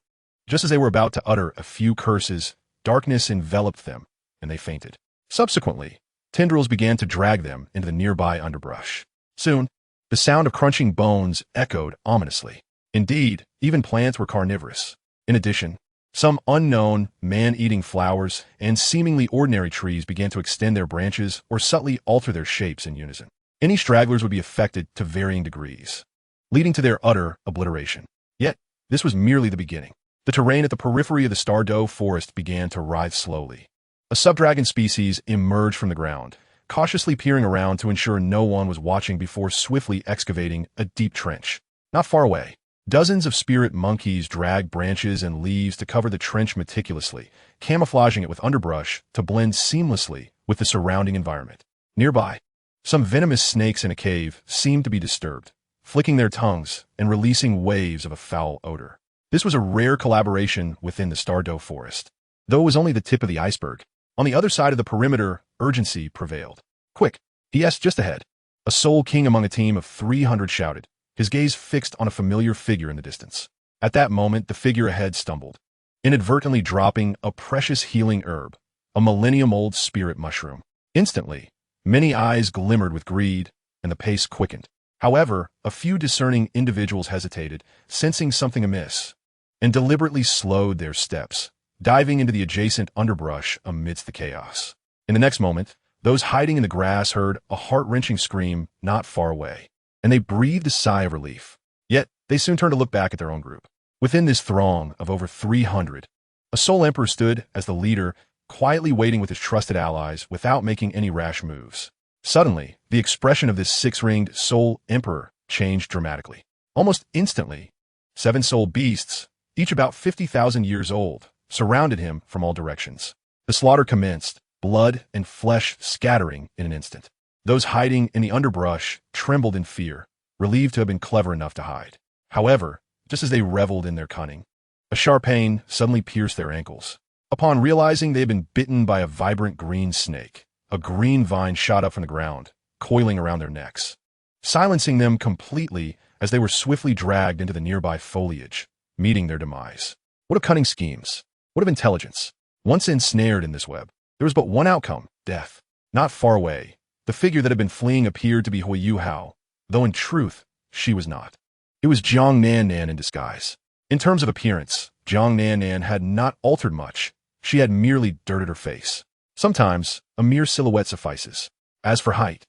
[SPEAKER 1] Just as they were about to utter a few curses, darkness enveloped them, and they fainted. Subsequently, tendrils began to drag them into the nearby underbrush. Soon, the sound of crunching bones echoed ominously. Indeed, even plants were carnivorous. In addition, some unknown, man-eating flowers and seemingly ordinary trees began to extend their branches or subtly alter their shapes in unison. Any stragglers would be affected to varying degrees, leading to their utter obliteration. Yet, this was merely the beginning. The terrain at the periphery of the Stardow Forest began to writhe slowly. A subdragon species emerged from the ground, cautiously peering around to ensure no one was watching before swiftly excavating a deep trench. Not far away, Dozens of spirit monkeys drag branches and leaves to cover the trench meticulously, camouflaging it with underbrush to blend seamlessly with the surrounding environment. Nearby, some venomous snakes in a cave seemed to be disturbed, flicking their tongues and releasing waves of a foul odor. This was a rare collaboration within the Stardow forest. Though it was only the tip of the iceberg, on the other side of the perimeter, urgency prevailed. Quick! Yes, just ahead. A soul king among a team of 300 shouted, his gaze fixed on a familiar figure in the distance. At that moment, the figure ahead stumbled, inadvertently dropping a precious healing herb, a millennium-old spirit mushroom. Instantly, many eyes glimmered with greed, and the pace quickened. However, a few discerning individuals hesitated, sensing something amiss, and deliberately slowed their steps, diving into the adjacent underbrush amidst the chaos. In the next moment, those hiding in the grass heard a heart-wrenching scream not far away, and they breathed a sigh of relief. Yet, they soon turned to look back at their own group. Within this throng of over 300, a Soul Emperor stood as the leader, quietly waiting with his trusted allies without making any rash moves. Suddenly, the expression of this six-ringed Soul Emperor changed dramatically. Almost instantly, 7 soul beasts, each about 50,000 years old, surrounded him from all directions. The slaughter commenced, blood and flesh scattering in an instant. Those hiding in the underbrush trembled in fear, relieved to have been clever enough to hide. However, just as they reveled in their cunning, a sharp pain suddenly pierced their ankles. Upon realizing they had been bitten by a vibrant green snake, a green vine shot up from the ground, coiling around their necks, silencing them completely as they were swiftly dragged into the nearby foliage, meeting their demise. What of cunning schemes? What of intelligence? Once ensnared in this web, there was but one outcome, death. Not far away, the figure that had been fleeing appeared to be Huo Yuhao, though in truth, she was not. It was Jiang Nan in disguise. In terms of appearance, Jiang Nan had not altered much. She had merely dirted her face. Sometimes, a mere silhouette suffices. As for height,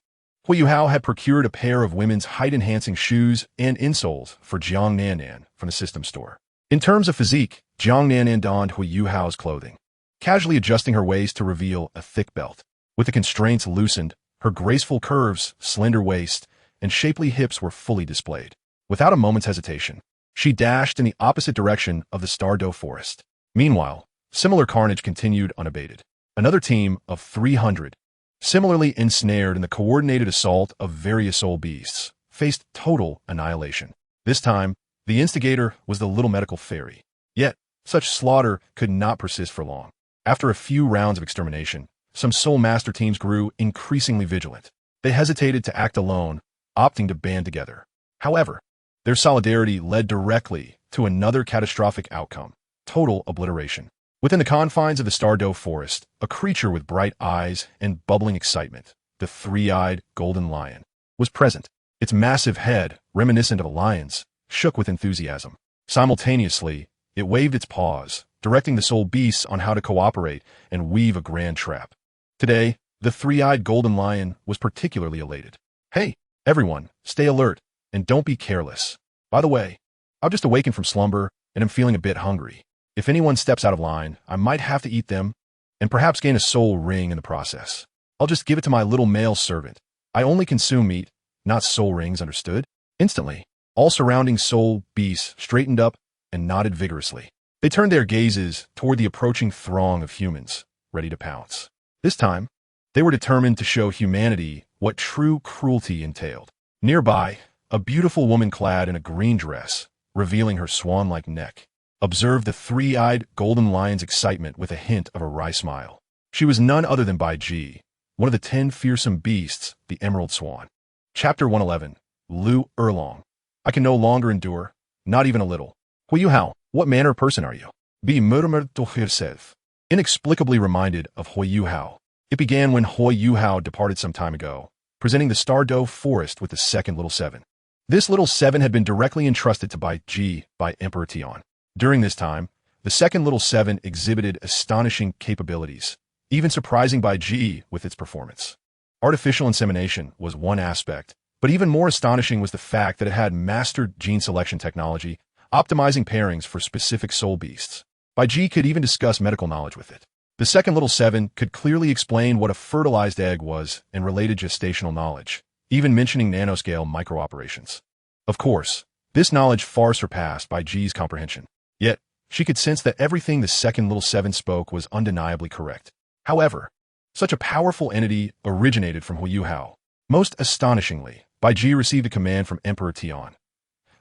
[SPEAKER 1] Huo Yuhao had procured a pair of women's height-enhancing shoes and insoles for Jiang Nan from the system store. In terms of physique, Jiang Nan donned Huo Yuhao's clothing, casually adjusting her waist to reveal a thick belt. With the constraints loosened, her graceful curves, slender waist, and shapely hips were fully displayed. Without a moment's hesitation, she dashed in the opposite direction of the Stardow forest. Meanwhile, similar carnage continued unabated. Another team of 300, similarly ensnared in the coordinated assault of various soul beasts, faced total annihilation. This time, the instigator was the little medical fairy. Yet, such slaughter could not persist for long. After a few rounds of extermination, some soul master teams grew increasingly vigilant. They hesitated to act alone, opting to band together. However, their solidarity led directly to another catastrophic outcome: total obliteration. Within the confines of the Stardow forest, a creature with bright eyes and bubbling excitement, the three-eyed golden lion, was present. Its massive head, reminiscent of a lion's, shook with enthusiasm. Simultaneously, it waved its paws, directing the soul beasts on how to cooperate and weave a grand trap. Today, the three-eyed golden lion was particularly elated. Hey, everyone, stay alert, and don't be careless. By the way, I've just awakened from slumber and am feeling a bit hungry. If anyone steps out of line, I might have to eat them, and perhaps gain a soul ring in the process. I'll just give it to my little male servant. I only consume meat, not soul rings, understood? Instantly, all surrounding soul beasts straightened up and nodded vigorously. They turned their gazes toward the approaching throng of humans, ready to pounce. This time, they were determined to show humanity what true cruelty entailed. Nearby, a beautiful woman clad in a green dress, revealing her swan-like neck, observed the three-eyed golden lion's excitement with a hint of a wry smile. She was none other than Beibei, one of the 10 fearsome beasts, the Emerald Swan. Chapter 111, Liu Erlong. I can no longer endure, not even a little. Huo Yuhao, what manner of person are you? Be murmured to herself. Inexplicably reminded of Huo Yuhao. It began when Huo Yuhao departed some time ago, presenting the Stardow forest with the second little seven. This little seven had been directly entrusted to Beibei by Emperor Tian. During this time, the second little seven exhibited astonishing capabilities, even surprising Beibei with its performance. Artificial insemination was one aspect, but even more astonishing was the fact that it had mastered gene selection technology, optimizing pairings for specific soul beasts. Beibei could even discuss medical knowledge with it. The second little seven could clearly explain what a fertilized egg was and related gestational knowledge, even mentioning nanoscale micro-operations. Of course, This knowledge far surpassed Bai Ji's comprehension. Yet, she could sense that everything the second Little Seven spoke was undeniably correct. However, such a powerful entity originated from Huo Yuhao. Most astonishingly, Bai Ji received a command from Emperor Tian.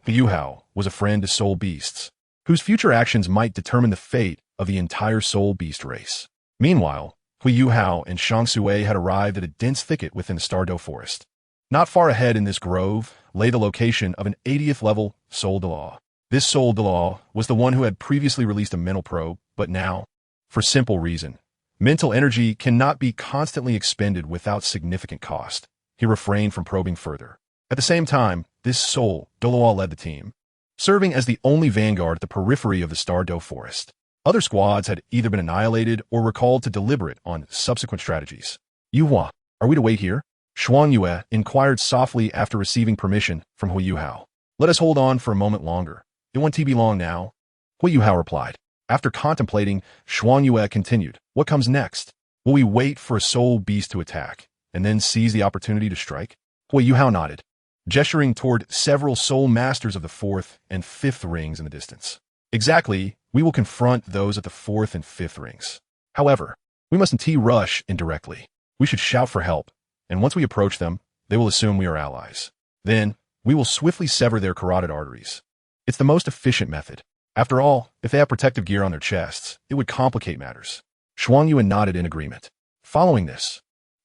[SPEAKER 1] Huo Yuhao was a friend to soul beasts, whose future actions might determine the fate of the entire soul beast race. Meanwhile, Huo Yuhao and Shangsue had arrived at a dense thicket within the Stardow forest. Not far ahead in this grove lay the location of an 80th level Douluo. This Douluo was the one who had previously released a mental probe, but now, for simple reason, mental energy cannot be constantly expended without significant cost. He refrained from probing further. At the same time, this Douluo led the team, serving as the only vanguard at the periphery of the Stardow forest. Other squads had either been annihilated or recalled to deliberate on subsequent strategies. Yuhua, are we to wait here? Xuan Yue inquired softly after receiving permission from Huo Yuhao. Let us hold on for a moment longer. It won't be long now. Huo Yuhao replied. After contemplating, Xuan Yue continued. What comes next? Will we wait for a soul beast to attack, and then seize the opportunity to strike? Huo Yuhao nodded, gesturing toward several soul masters of the 4th and 5th rings in the distance. Exactly, we will confront those at the 4th and 5th rings. However, we mustn't rush indirectly. We should shout for help, and once we approach them, they will assume we are allies. Then, we will swiftly sever their carotid arteries. It's the most efficient method. After all, if they have protective gear on their chests, it would complicate matters. Xuan Yue nodded in agreement. Following this,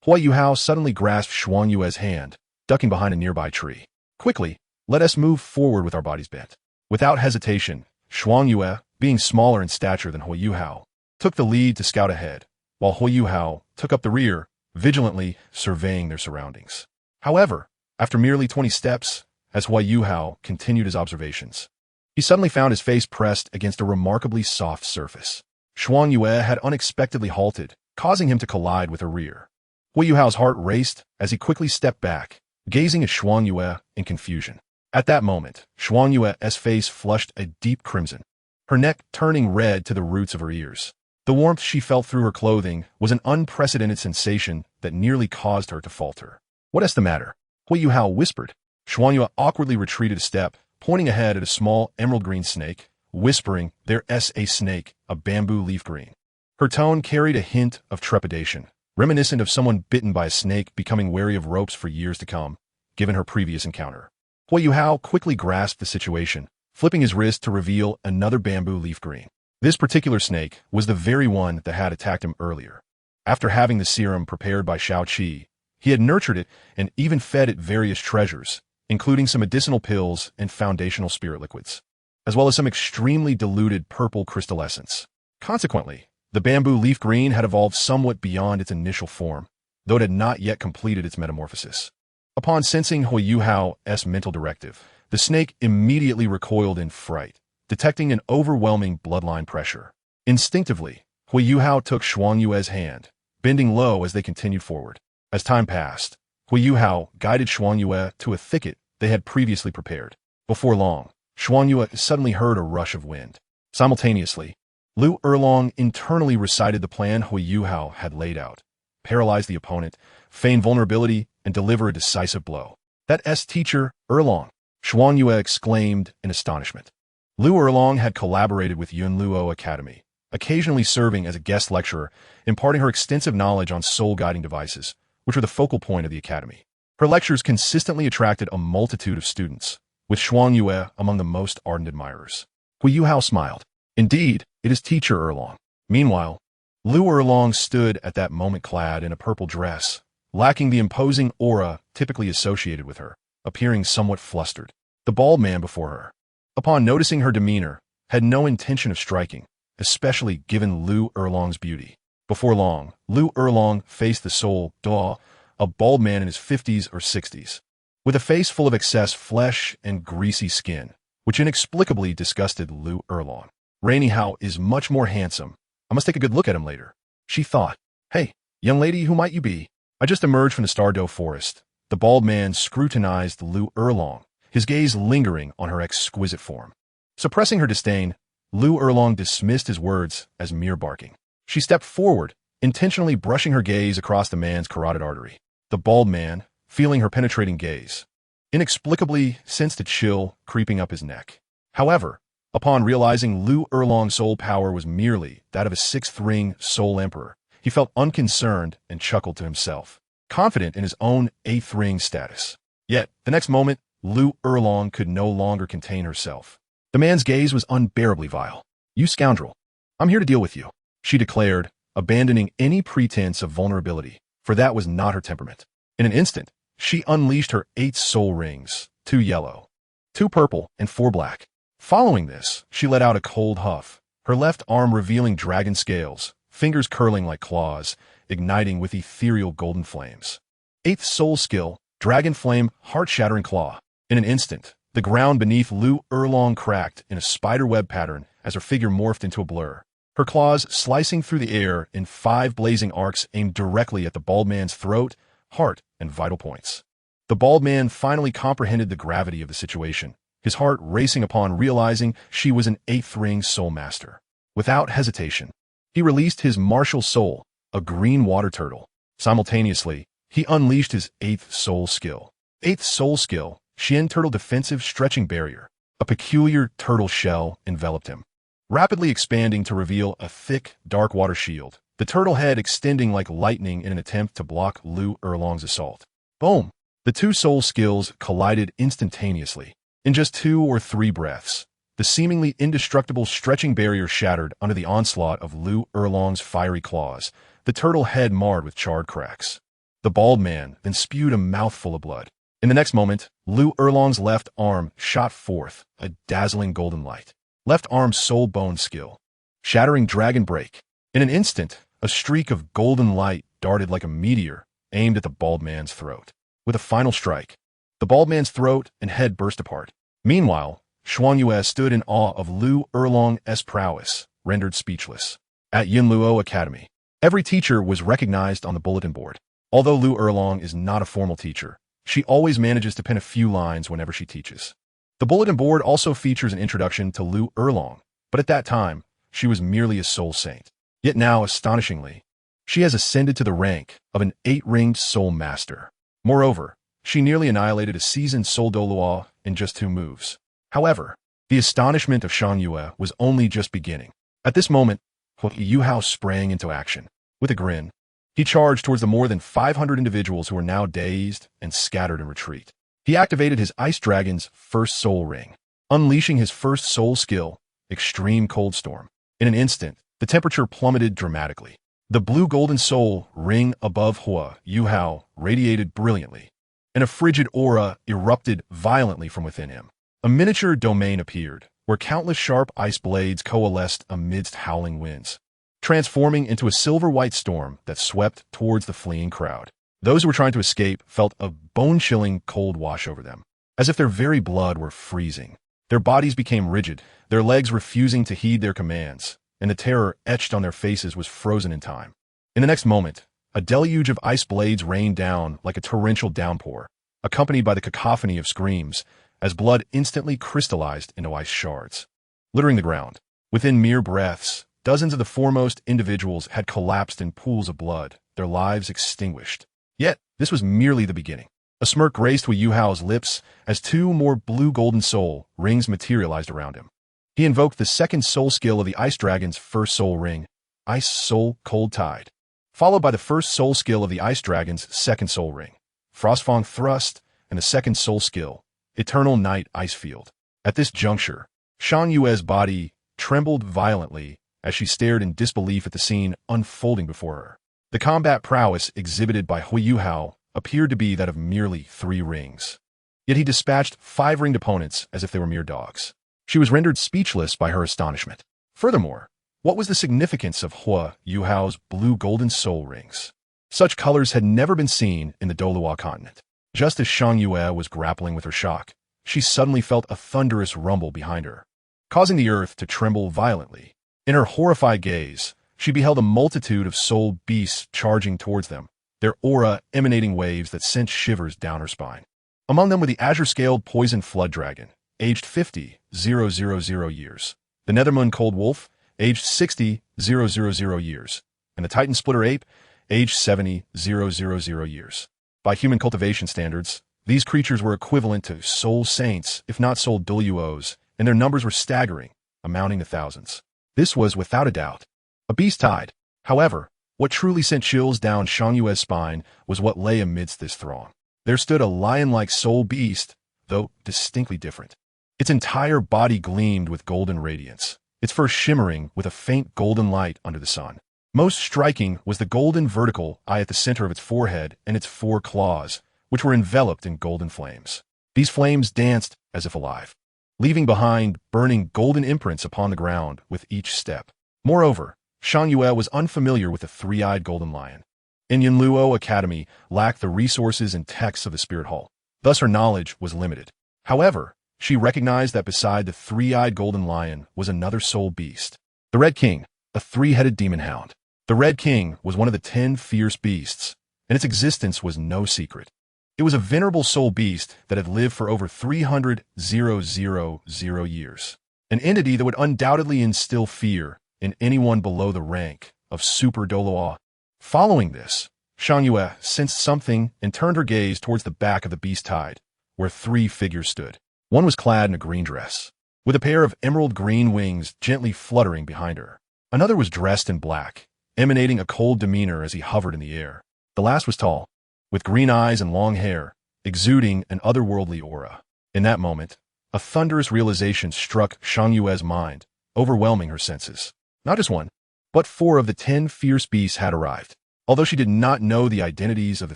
[SPEAKER 1] Huo Yuhao suddenly grasped Xuan Yue's hand, ducking behind a nearby tree. Quickly, let us move forward with our bodies bent. Without hesitation, Xuan Yue, being smaller in stature than Huo Yuhao, took the lead to scout ahead, while Huo Yuhao took up the rear, vigilantly surveying their surroundings. However, after merely 20 steps, as Huo Yuhao continued his observations, he suddenly found his face pressed against a remarkably soft surface. Xuan Yue had unexpectedly halted, causing him to collide with her rear. Huo Yuhao's heart raced as he quickly stepped back, gazing at Xuan Yue in confusion. At that moment, Xuan Yue's face flushed a deep crimson, her neck turning red to the roots of her ears. The warmth she felt through her clothing was an unprecedented sensation that nearly caused her to falter. What is the matter? Huo Yuhao whispered. Xuan Yue awkwardly retreated a step, pointing ahead at a small emerald-green snake, whispering, "There's a snake, a bamboo leaf green." Her tone carried a hint of trepidation, reminiscent of someone bitten by a snake becoming wary of ropes for years to come, given her previous encounter. Huo Yuhao quickly grasped the situation, flipping his wrist to reveal another bamboo leaf green. This particular snake was the very one that had attacked him earlier. After having the serum prepared by Shao Qi, he had nurtured it and even fed it various treasures, including some medicinal pills and foundational spirit liquids, as well as some extremely diluted purple crystal essence. Consequently, the bamboo leaf green had evolved somewhat beyond its initial form, though it had not yet completed its metamorphosis. Upon sensing Huo Yuhao's mental directive, the snake immediately recoiled in fright, detecting an overwhelming bloodline pressure. Instinctively, Huo Yuhao took Xuan Yue's hand, bending low as they continued forward. As time passed, Huo Yuhao guided Xuan Yue to a thicket they had previously prepared. Before long, Xuan Yue suddenly heard a rush of wind. Simultaneously, Liu Erlong internally recited the plan Huo Yuhao had laid out: paralyze the opponent, feign vulnerability, and deliver a decisive blow. "That's teacher Erlong," Xuan Yue exclaimed in astonishment. Liu Erlong had collaborated with Yunluo Academy, occasionally serving as a guest lecturer, imparting her extensive knowledge on soul guiding devices, which were the focal point of the academy. Her lectures consistently attracted a multitude of students, with Xuan Yue among the most ardent admirers. Huo Yuhao smiled. Indeed, it is teacher Erlong. Meanwhile, Liu Erlong stood at that moment clad in a purple dress, lacking the imposing aura typically associated with her, appearing somewhat flustered. The bald man before her, upon noticing her demeanor, had no intention of striking, especially given Liu Erlong's beauty. Before long, Liu Erlong faced the Douluo, a bald man in his 50s or 60s, with a face full of excess flesh and greasy skin, which inexplicably disgusted Liu Erlong. Rainy Hao is much more handsome. I must take a good look at him later, she thought. Hey, young lady, who might you be? I just emerged from the Stardow forest. The bald man scrutinized Liu Erlong, his gaze lingering on her exquisite form. Suppressing her disdain, Liu Erlong dismissed his words as mere barking. She stepped forward, intentionally brushing her gaze across the man's carotid artery. The bald man, feeling her penetrating gaze, inexplicably sensed a chill creeping up his neck. However, upon realizing Liu Erlong's soul power was merely that of a sixth-ring Soul Emperor, he felt unconcerned and chuckled to himself, confident in his own eighth-ring status. Yet, the next moment, Liu Erlong could no longer contain herself. The man's gaze was unbearably vile. "You scoundrel. I'm here to deal with you," she declared, abandoning any pretense of vulnerability, for that was not her temperament. In an instant, she unleashed her 8 soul rings, 2 yellow, 2 purple, and 4 black. Following this, she let out a cold huff, her left arm revealing dragon scales, fingers curling like claws, igniting with ethereal golden flames. 8th soul skill, Dragon Flame Heart-Shattering Claw. In an instant, the ground beneath Liu Erlong cracked in a spiderweb pattern as her figure morphed into a blur, her claws slicing through the air in 5 blazing arcs aimed directly at the bald man's throat, heart, and vital points. The bald man finally comprehended the gravity of the situation, his heart racing upon realizing she was an 8th-ring soul master. Without hesitation, he released his martial soul, a green water turtle. Simultaneously, he unleashed his 8th soul skill. 8th soul skill, Qian Turtle Defensive Stretching Barrier. A peculiar turtle shell enveloped him, rapidly expanding to reveal a thick, dark water shield, the turtle head extending like lightning in an attempt to block Liu Erlong's assault. Boom! The 2 soul skills collided instantaneously. In just 2 or 3 breaths, the seemingly indestructible stretching barrier shattered under the onslaught of Liu Erlong's fiery claws, the turtle head marred with charred cracks. The bald man then spewed a mouthful of blood. In the next moment, Liu Erlong's left arm shot forth a dazzling golden light. Left arm soul bone skill, Shattering Dragon Break. In an instant, a streak of golden light darted like a meteor, aimed at the bald man's throat. With a final strike, the bald man's throat and head burst apart. Meanwhile, Xuan Yue stood in awe of Liu Erlong's prowess, rendered speechless. At Yinluo Academy, every teacher was recognized on the bulletin board. Although Liu Erlong is not a formal teacher, she always manages to pen a few lines whenever she teaches. The bulletin board also features an introduction to Liu Erlong, but at that time, she was merely a soul saint. Yet now, astonishingly, she has ascended to the rank of an 8-ringed soul master. Moreover, she nearly annihilated a seasoned soul Douluo in just 2 moves. However, the astonishment of Xuan Yue was only just beginning. At this moment, Huo Yuhao sprang into action. With a grin, he charged towards the more than 500 individuals who were now dazed and scattered in retreat. He activated his Ice Dragon's first soul ring, unleashing his first soul skill, Extreme Cold Storm. In an instant, the temperature plummeted dramatically. The blue golden soul ring above Huo Yuhao radiated brilliantly, and a frigid aura erupted violently from within him. A miniature domain appeared, where countless sharp ice blades coalesced amidst howling winds, transforming into a silver-white storm that swept towards the fleeing crowd. Those who were trying to escape felt a bone-chilling cold wash over them, as if their very blood were freezing. Their bodies became rigid, their legs refusing to heed their commands, and the terror etched on their faces was frozen in time. In the next moment, a deluge of ice blades rained down like a torrential downpour, accompanied by the cacophony of screams, as blood instantly crystallized into ice shards, littering the ground. Within mere breaths, dozens of the foremost individuals had collapsed in pools of blood, their lives extinguished. Yet, this was merely the beginning. A smirk graced Huo Yuhao's lips as 2 more blue golden soul rings materialized around him. He invoked the second soul skill of the Ice Dragon's first soul ring, Ice Soul Cold Tide, followed by the first soul skill of the Ice Dragon's second soul ring, Frostfang Thrust, and the second soul skill, Eternal Night Ice Field. At this juncture, Xuan Yue's body trembled violently as she stared in disbelief at the scene unfolding before her. The combat prowess exhibited by Huo Yuhao appeared to be that of merely 3 rings. Yet he dispatched 5-ringed opponents as if they were mere dogs. She was rendered speechless by her astonishment. Furthermore, what was the significance of Huo Yuhao's blue golden soul rings? Such colors had never been seen in the Douluo continent. Just as Xuan Yue was grappling with her shock, she suddenly felt a thunderous rumble behind her, causing the earth to tremble violently. In her horrified gaze, she beheld a multitude of soul beasts charging towards them, their aura emanating waves that sent shivers down her spine. Among them were the azure-scaled poison flood dragon, aged 50,000 years, the Nethermoon cold wolf, aged 60,000 years, and the Titan splitter ape, aged 70,000 years. By human cultivation standards, These creatures were equivalent to soul saints, if not soul Douluos, and their numbers were staggering, amounting to thousands. This was, without a doubt, a beast tide. However, what truly sent chills down Xiang Yue's spine was what lay amidst this throng. There stood a lion-like soul beast, though distinctly different. Its entire body gleamed with golden radiance, its fur shimmering with a faint golden light under the sun. Most striking was the golden vertical eye at the center of its forehead and its 4 claws, which were enveloped in golden flames. These flames danced as if alive, leaving behind burning golden imprints upon the ground with each step. Moreover, Xiang Yue was unfamiliar with the 3-eyed golden lion. In Yunluo Academy lacked the resources and texts of the Spirit Hall. Thus her knowledge was limited. However, she recognized that beside the 3-eyed golden lion was another soul beast. The Red King, a 3-headed demon hound. The Red King was one of the 10 fierce beasts, and its existence was no secret. It was a venerable soul beast that had lived for over 300,000 years. An entity that would undoubtedly instill fear in anyone below the rank of Super Douluo. Following this, Xiang Yue sensed something and turned her gaze towards the back of the beast tide, where 3 figures stood. One was clad in a green dress, with a pair of emerald green wings gently fluttering behind her. Another was dressed in black, emanating a cold demeanor as he hovered in the air. The last was tall, with green eyes and long hair, exuding an otherworldly aura. In that moment, a thunderous realization struck Xiang Yue's mind, overwhelming her senses. Not just one, but 4 of the 10 fierce beasts had arrived. Although she did not know the identities of the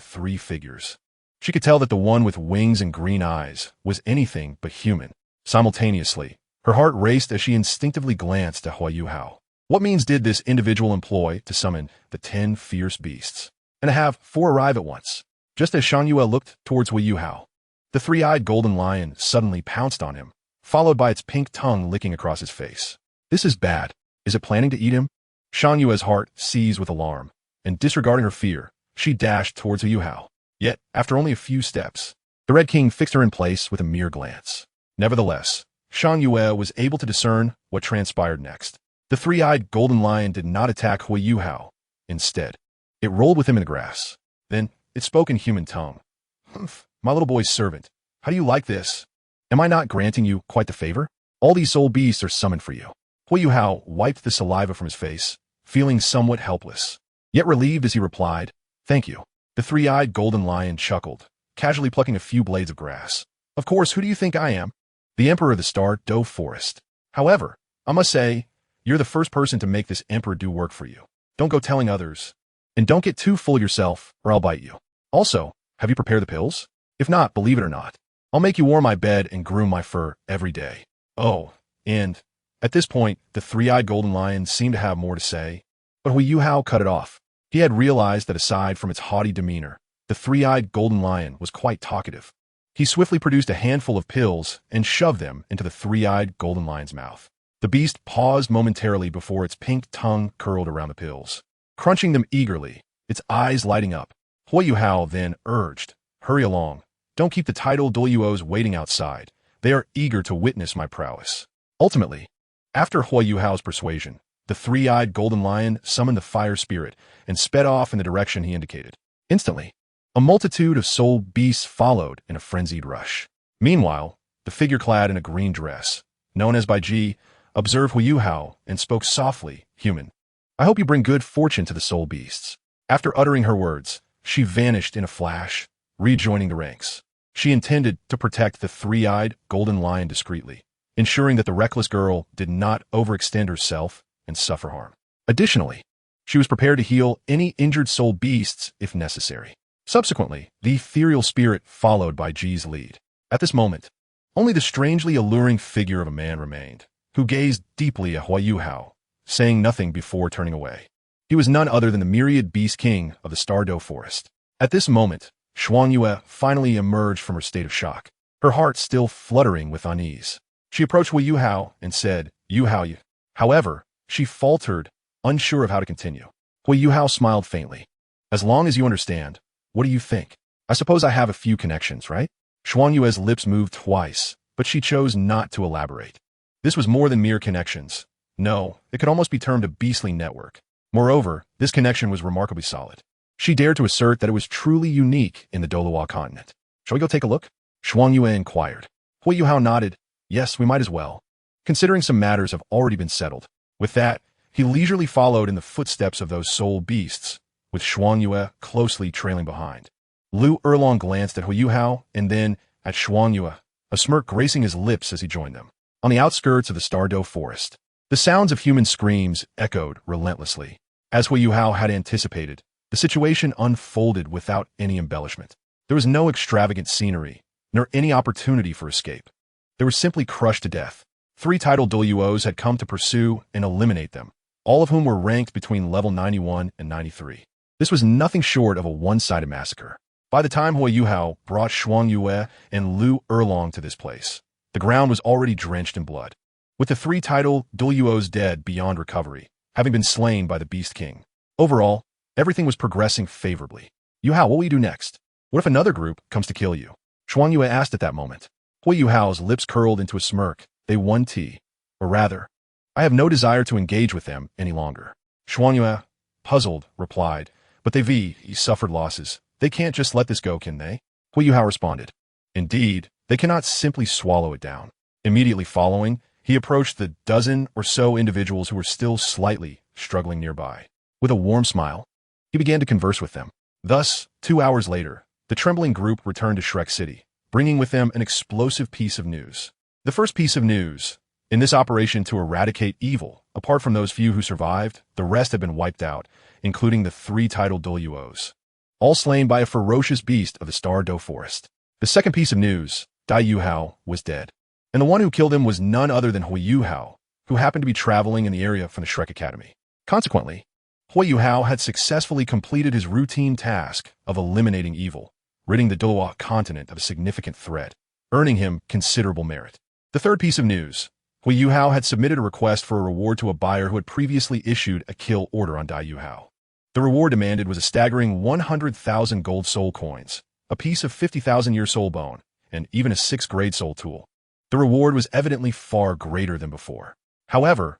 [SPEAKER 1] 3 figures, she could tell that the one with wings and green eyes was anything but human. Simultaneously, her heart raced as she instinctively glanced at Huo Yuhao. What means did this individual employ to summon the 10 fierce beasts, and to have 4 arrive at once? Just as Xiang Yue looked towards Huo Yuhao, the 3-eyed golden lion suddenly pounced on him, followed by its pink tongue licking across his face. This is bad. Is it planning to eat him? Xiang Yue's heart seized with alarm, and disregarding her fear, she dashed towards Huo Yuhao. Yet, after only a few steps, the Red King fixed her in place with a mere glance. Nevertheless, Xiang Yue was able to discern what transpired next. The 3-eyed golden lion did not attack Huo Yuhao. Instead, it rolled with him in the grass. Then, it spoke in human tongue. "Humph, my little boy's servant, how do you like this? Am I not granting you quite the favor? All these soul beasts are summoned for you." Huo Yuhao wiped the saliva from his face, feeling somewhat helpless, yet relieved as he replied, "Thank you." The 3-eyed golden lion chuckled, casually plucking a few blades of grass. "Of course, who do you think I am? The Emperor of the Star Dou Forest. However, I must say, you're the first person to make this Emperor do work for you. Don't go telling others. And don't get too full of yourself, or I'll bite you. Also, have you prepared the pills? If not, believe it or not, I'll make you warm my bed and groom my fur every day." Oh, and at this point, the 3-eyed golden lion seemed to have more to say, but Huo Yuhao cut it off. He had realized that aside from its haughty demeanor, the 3-eyed golden lion was quite talkative. He swiftly produced a handful of pills and shoved them into the 3-eyed golden lion's mouth. The beast paused momentarily before its pink tongue curled around the pills, crunching them eagerly, its eyes lighting up. Huo Yuhao then urged, "Hurry along. Don't keep the titled Douluos waiting outside. They are eager to witness my prowess." Ultimately, after Huo Yuhao's persuasion, the 3-eyed golden lion summoned the fire spirit and sped off in the direction he indicated. Instantly, a multitude of soul beasts followed in a frenzied rush. Meanwhile, the figure clad in a green dress, known as Beibei, observed Huo Yuhao and spoke softly, "Human, I hope you bring good fortune to the soul beasts." After uttering her words, she vanished in a flash, rejoining the ranks. She intended to protect the 3-eyed golden lion discreetly, ensuring that the reckless girl did not overextend herself and suffer harm. Additionally, she was prepared to heal any injured soul beasts if necessary. Subsequently, the ethereal spirit followed Beibei's lead. At this moment, only the strangely alluring figure of a man remained, who gazed deeply at Huo Yuhao, saying nothing before turning away. He was none other than the myriad beast king of the Star Dou Forest. At this moment, Xiang Yue finally emerged from her state of shock, her heart still fluttering with unease. She approached Huo Yuhao and said, "Yuhao." However, she faltered, unsure of how to continue. Huo Yuhao smiled faintly. "As long as you understand, what do you think? I suppose I have a few connections, right?" Xiang Yue's lips moved twice, but she chose not to elaborate. This was more than mere connections. No, it could almost be termed a beastly network. Moreover, this connection was remarkably solid. She dared to assert that it was truly unique in the Douluo continent. Shall we go take a look? Huang Yue inquired. Huo Yuhao nodded. Yes, we might as well, considering some matters have already been settled. With that, he leisurely followed in the footsteps of those soul beasts, with Huang Yue closely trailing behind. Liu Erlong glanced at Huo Yuhao and then at Huang Yue, a smirk gracing his lips as he joined them. On the outskirts of the Stardow forest, the sounds of human screams echoed relentlessly. As Huo Yuhao had anticipated, the situation unfolded without any embellishment. There was no extravagant scenery, nor any opportunity for escape. They were simply crushed to death. 3 titled Douluos had come to pursue and eliminate them, all of whom were ranked between level 91 and 93. This was nothing short of a one-sided massacre. By the time Huo Yuhao brought Huang Yue and Liu Erlong to this place, the ground was already drenched in blood. With the 3 titled Douluos dead beyond recovery, having been slain by the Beast King. Overall, everything was progressing favorably. Yuhao, what will you do next? What if another group comes to kill you? Huang Yue asked at that moment. Huo Yuhao's lips curled into a smirk. They won tea. Or rather, I have no desire to engage with them any longer. Huang Yue, puzzled, replied, but he suffered losses. They can't just let this go, can they? Huo Yuhao responded. Indeed, they cannot simply swallow it down. Immediately following, he approached the dozen or so individuals who were still slightly struggling nearby. With a warm smile, he began to converse with them. Thus, 2 hours later, the trembling group returned to Shrek City, bringing with them an explosive piece of news. The first piece of news, in this operation to eradicate evil, apart from those few who survived, the rest had been wiped out, including the 3 titled Douluos, all slain by a ferocious beast of the Stardow forest. The second piece of news, Dai Yuhao, was dead, and the one who killed him was none other than Huo Yuhao, who happened to be traveling in the area from the Shrek Academy. Consequently, Huo Yuhao had successfully completed his routine task of eliminating evil, ridding the Douluo continent of a significant threat, earning him considerable merit. The third piece of news, Huo Yuhao had submitted a request for a reward to a buyer who had previously issued a kill order on Dai Yuhao. The reward demanded was a staggering 100,000 gold soul coins, a piece of 50,000-year soul bone, and even a 6th-grade soul tool. The reward was evidently far greater than before. However,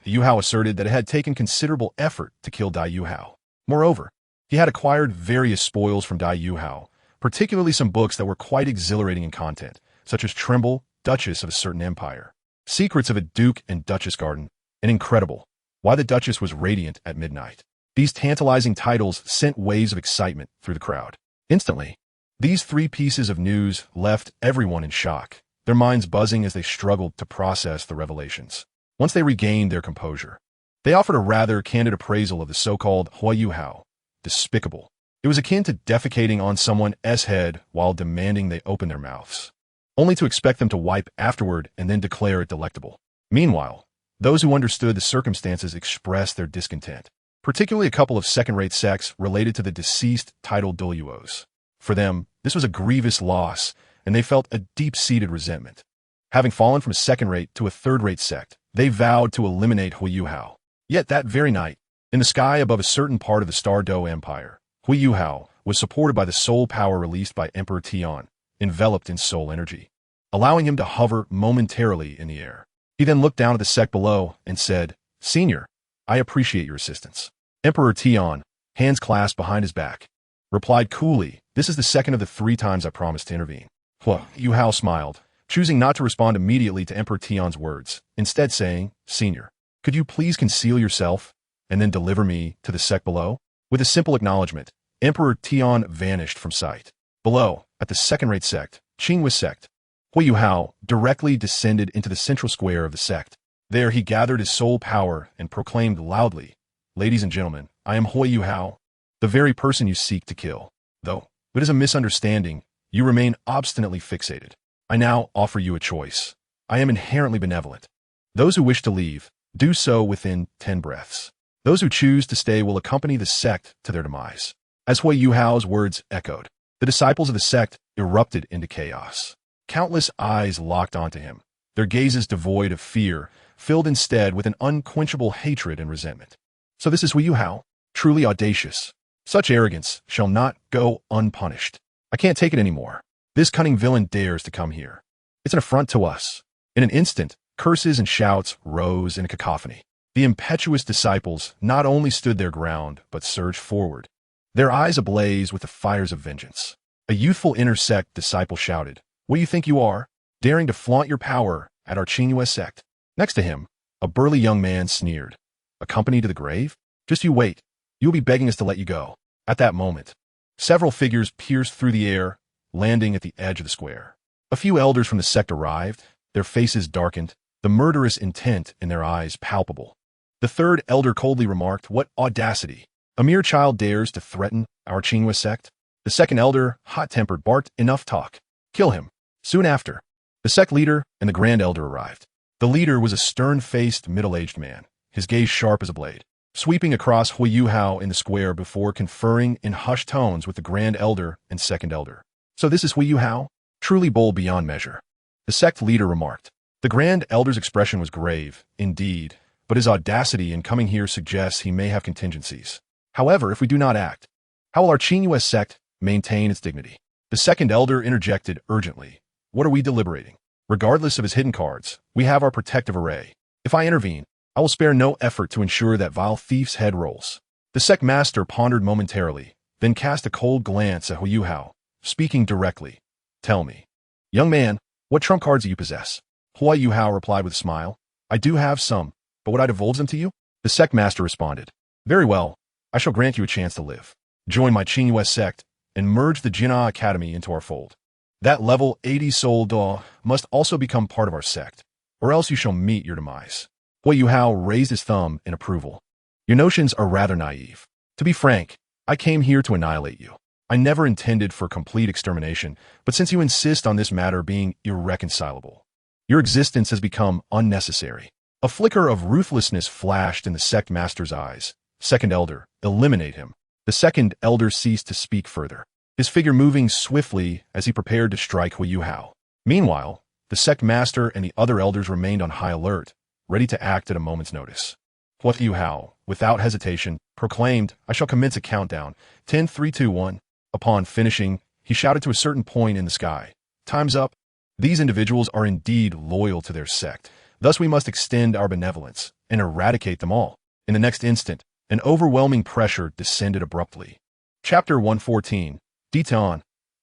[SPEAKER 1] Yuhao asserted that it had taken considerable effort to kill Dai Yuhao. Moreover, he had acquired various spoils from Dai Yuhao, particularly some books that were quite exhilarating in content, such as Tremble, Duchess of a Certain Empire, Secrets of a Duke and Duchess Garden, and Incredible, Why the Duchess Was Radiant at Midnight. These tantalizing titles sent waves of excitement through the crowd. Instantly, these 3 pieces of news left everyone in shock, their minds buzzing as they struggled to process the revelations. Once they regained their composure, they offered a rather candid appraisal of the so-called Huo Yuhao. Despicable. It was akin to defecating on someone's head while demanding they open their mouths, only to expect them to wipe afterward and then declare it delectable. Meanwhile, those who understood the circumstances expressed their discontent, particularly a couple of second-rate sects related to the deceased titled Douluos. For them, this was a grievous loss, and they felt a deep-seated resentment. Having fallen from a second-rate to a third-rate sect, they vowed to eliminate Huo Yuhao. Yet that very night, in the sky above a certain part of the Stardow Empire, Huo Yuhao was supported by the soul power released by Emperor Tian, enveloped in soul energy, allowing him to hover momentarily in the air. He then looked down at the sect below and said, "Senior, I appreciate your assistance." Emperor Tian, hands clasped behind his back, replied coolly, "This is the second of the 3 times I promised to intervene." Huo Yuhao smiled, choosing not to respond immediately to Emperor Tian's words, instead saying, "Senior, could you please conceal yourself and then deliver me to the sect below?" With a simple acknowledgement, Emperor Tian vanished from sight. Below, at the second-rate sect, Qin sect, Huo Yuhao directly descended into the central square of the sect. There he gathered his soul power and proclaimed loudly, "Ladies and gentlemen, I am Huo Yuhao, the very person you seek to kill. Though it is a misunderstanding, you remain obstinately fixated. I now offer you a choice. I am inherently benevolent. Those who wish to leave, do so within 10 breaths. Those who choose to stay will accompany the sect to their demise." As Huo Yuhao's words echoed, the disciples of the sect erupted into chaos. Countless eyes locked onto him, their gazes devoid of fear, filled instead with an unquenchable hatred and resentment. So this is Huo Yuhao, truly audacious. Such arrogance shall not go unpunished. I can't take it anymore. This cunning villain dares to come here. It's an affront to us. In an instant, curses and shouts rose in a cacophony. The impetuous disciples not only stood their ground, but surged forward, their eyes ablaze with the fires of vengeance. A youthful inner sect disciple shouted, "What do you think you are? Daring to flaunt your power at our Qin sect?" Next to him, a burly young man sneered, "A company to the grave? Just you wait. You'll be begging us to let you go." At that moment, several figures pierced through the air, landing at the edge of the square. A few elders from the sect arrived, their faces darkened, the murderous intent in their eyes palpable. The third elder coldly remarked, "What audacity! A mere child dares to threaten our Qin sect?" The second elder, hot-tempered, barked, "Enough talk. Kill him." Soon after, the sect leader and the grand elder arrived. The leader was a stern-faced, middle-aged man, his gaze sharp as a blade, sweeping across Huo Yuhao in the square before conferring in hushed tones with the grand elder and second elder. "So this is Huo Yuhao? Truly bold beyond measure," the sect leader remarked. The grand elder's expression was grave, indeed, but his audacity in coming here suggests he may have contingencies. However, if we do not act, how will our Qin sect maintain its dignity? The second elder interjected urgently, "What are we deliberating? Regardless of his hidden cards, we have our protective array. If I intervene, I will spare no effort to ensure that vile thief's head rolls." The sect master pondered momentarily, then cast a cold glance at Huo Yuhao, speaking directly. "Tell me, young man, what trump cards do you possess?" Huo Yuhao replied with a smile, "I do have some, but would I divulge them to you?" The sect master responded, "Very well, I shall grant you a chance to live. Join my Qin sect and merge the Jinna Academy into our fold. That level 80 soul Douluo must also become part of our sect, or else you shall meet your demise." Huo Yuhao raised his thumb in approval. "Your notions are rather naive. To be frank, I came here to annihilate you. I never intended for complete extermination, but since you insist on this matter being irreconcilable, your existence has become unnecessary." A flicker of ruthlessness flashed in the sect master's eyes. "Second elder, eliminate him." The second elder ceased to speak further, his figure moving swiftly as he prepared to strike Huo Yuhao. Meanwhile, the sect master and the other elders remained on high alert, ready to act at a moment's notice. Huo Yuhao, without hesitation, proclaimed, "I shall commence a countdown. 10, 3, 2, 1. Upon finishing, he shouted to a certain point in the sky, "Time's up." These individuals are indeed loyal to their sect. Thus we must extend our benevolence and eradicate them all. In the next instant, an overwhelming pressure descended abruptly. Chapter 114. Dition,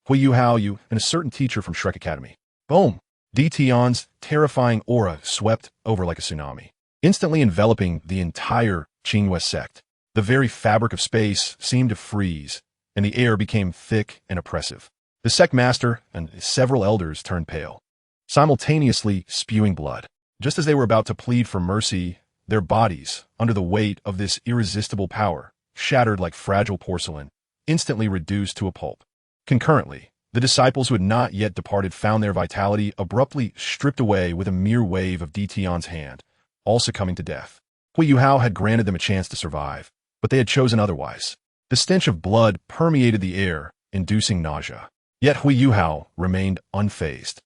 [SPEAKER 1] Huo Yuhao Yu, and a certain teacher from Shrek Academy. Boom! Dition's terrifying aura swept over like a tsunami, instantly enveloping the entire Qin sect. The very fabric of space seemed to freeze, and the air became thick and oppressive. The sect master and several elders turned pale, simultaneously spewing blood. Just as they were about to plead for mercy, their bodies, under the weight of this irresistible power, shattered like fragile porcelain, instantly reduced to a pulp. Concurrently, the disciples who had not yet departed found their vitality abruptly stripped away with a mere wave of Dition's hand, all succumbing to death. Huo Yuhao had granted them a chance to survive, but they had chosen otherwise. The stench of blood permeated the air, inducing nausea. Yet Huo Yuhao remained unfazed,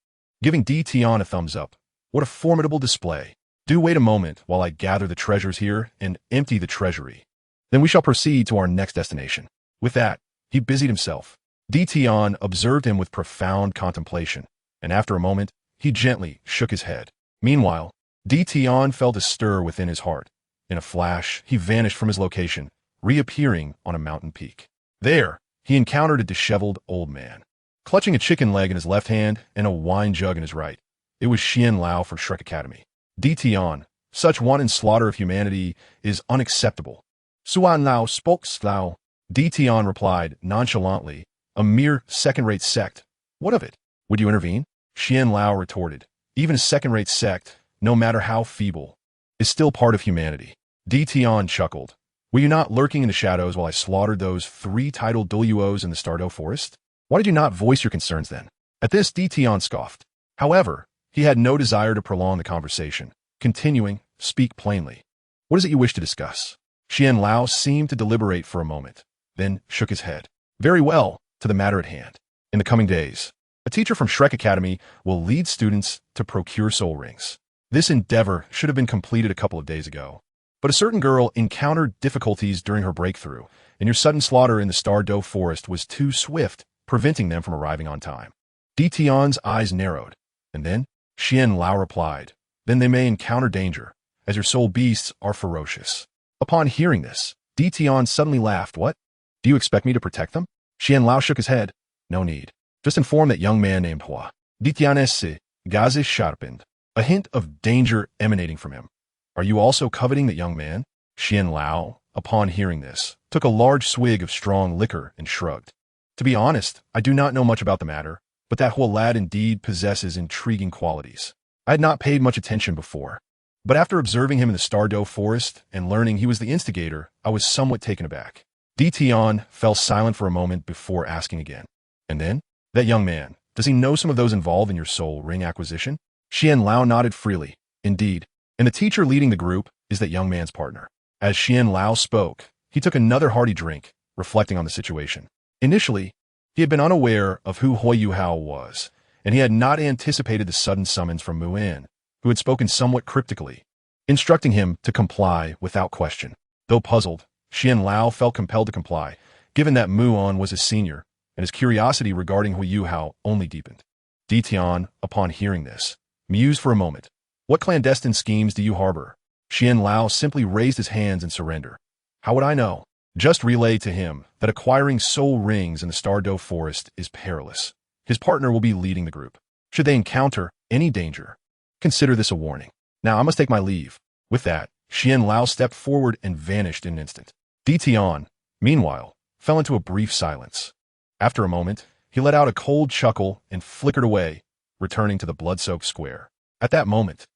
[SPEAKER 1] giving Dition a thumbs up. "What a formidable display. Do wait a moment while I gather the treasures here and empty the treasury. Then we shall proceed to our next destination." With that, he busied himself. Dition observed him with profound contemplation, and after a moment, he gently shook his head. Meanwhile, Dition felt a stir within his heart. In a flash, he vanished from his location, reappearing on a mountain peak. There, he encountered a disheveled old man, clutching a chicken leg in his left hand and a wine jug in his right. It was Xianlao from Shrek Academy. Dition, such wanton slaughter of humanity is unacceptable. Xianlao spoke slow. Dition replied nonchalantly, "A mere second-rate sect. What of it? Would you intervene?" Xianlao retorted, "Even a second-rate sect, no matter how feeble, is still part of humanity." Dition chuckled. "Were you not lurking in the shadows while I slaughtered those 3 titled Douluos in the Stardew Forest? Why did you not voice your concerns then?" At this, Dition scoffed. However, he had no desire to prolong the conversation. Continuing, "Speak plainly. What is it you wish to discuss?" Xianlao seemed to deliberate for a moment, then shook his head. "Very well, to the matter at hand. In the coming days, a teacher from Shrek Academy will lead students to procure soul rings. This endeavor should have been completed a couple of days ago, but a certain girl encountered difficulties during her breakthrough, and your sudden slaughter in the Stardew Forest was too swift, preventing them from arriving on time." Dition's eyes narrowed, and then Xianlao replied, "Then they may encounter danger, as your soul beasts are ferocious." Upon hearing this, Dition suddenly laughed. "What? Do you expect me to protect them?" Xianlao shook his head. No need. Just inform that young man named Hua. Ditianesse, gaze sharpened. A hint of danger emanating from him. Are you also coveting that young man? Xian Lao, upon hearing this, took a large swig of strong liquor and shrugged. To be honest, I do not know much about the matter, but that Huo lad indeed possesses intriguing qualities. I had not paid much attention before, but after observing him in the Stardow Forest and learning he was the instigator, I was somewhat taken aback. Tian fell silent for a moment before asking again. And then? That young man, does he know some of those involved in your soul ring acquisition? Xian Lao nodded freely. Indeed. And the teacher leading the group is that young man's partner. As Xian Lao spoke, he took another hearty drink, reflecting on the situation. Initially, he had been unaware of who Huo Yuhao was, and he had not anticipated the sudden summons from Mu'an, who had spoken somewhat cryptically, instructing him to comply without question. Though puzzled, Xian Lao felt compelled to comply, given that Mu'an was his senior, and his curiosity regarding Huo Yuhao only deepened. Tian, upon hearing this, mused for a moment. What clandestine schemes do you harbor? Xian Lao simply raised his hands in surrender. How would I know? Just relay to him that acquiring soul rings in the Stardow Forest is perilous. His partner will be leading the group. Should they encounter any danger, consider this a warning. Now I must take my leave. With that, Xian Lao stepped forward and vanished in an instant. Tian, meanwhile, fell into a brief silence. After a moment, he let out a cold chuckle and flickered away, returning to the blood-soaked square. At that moment,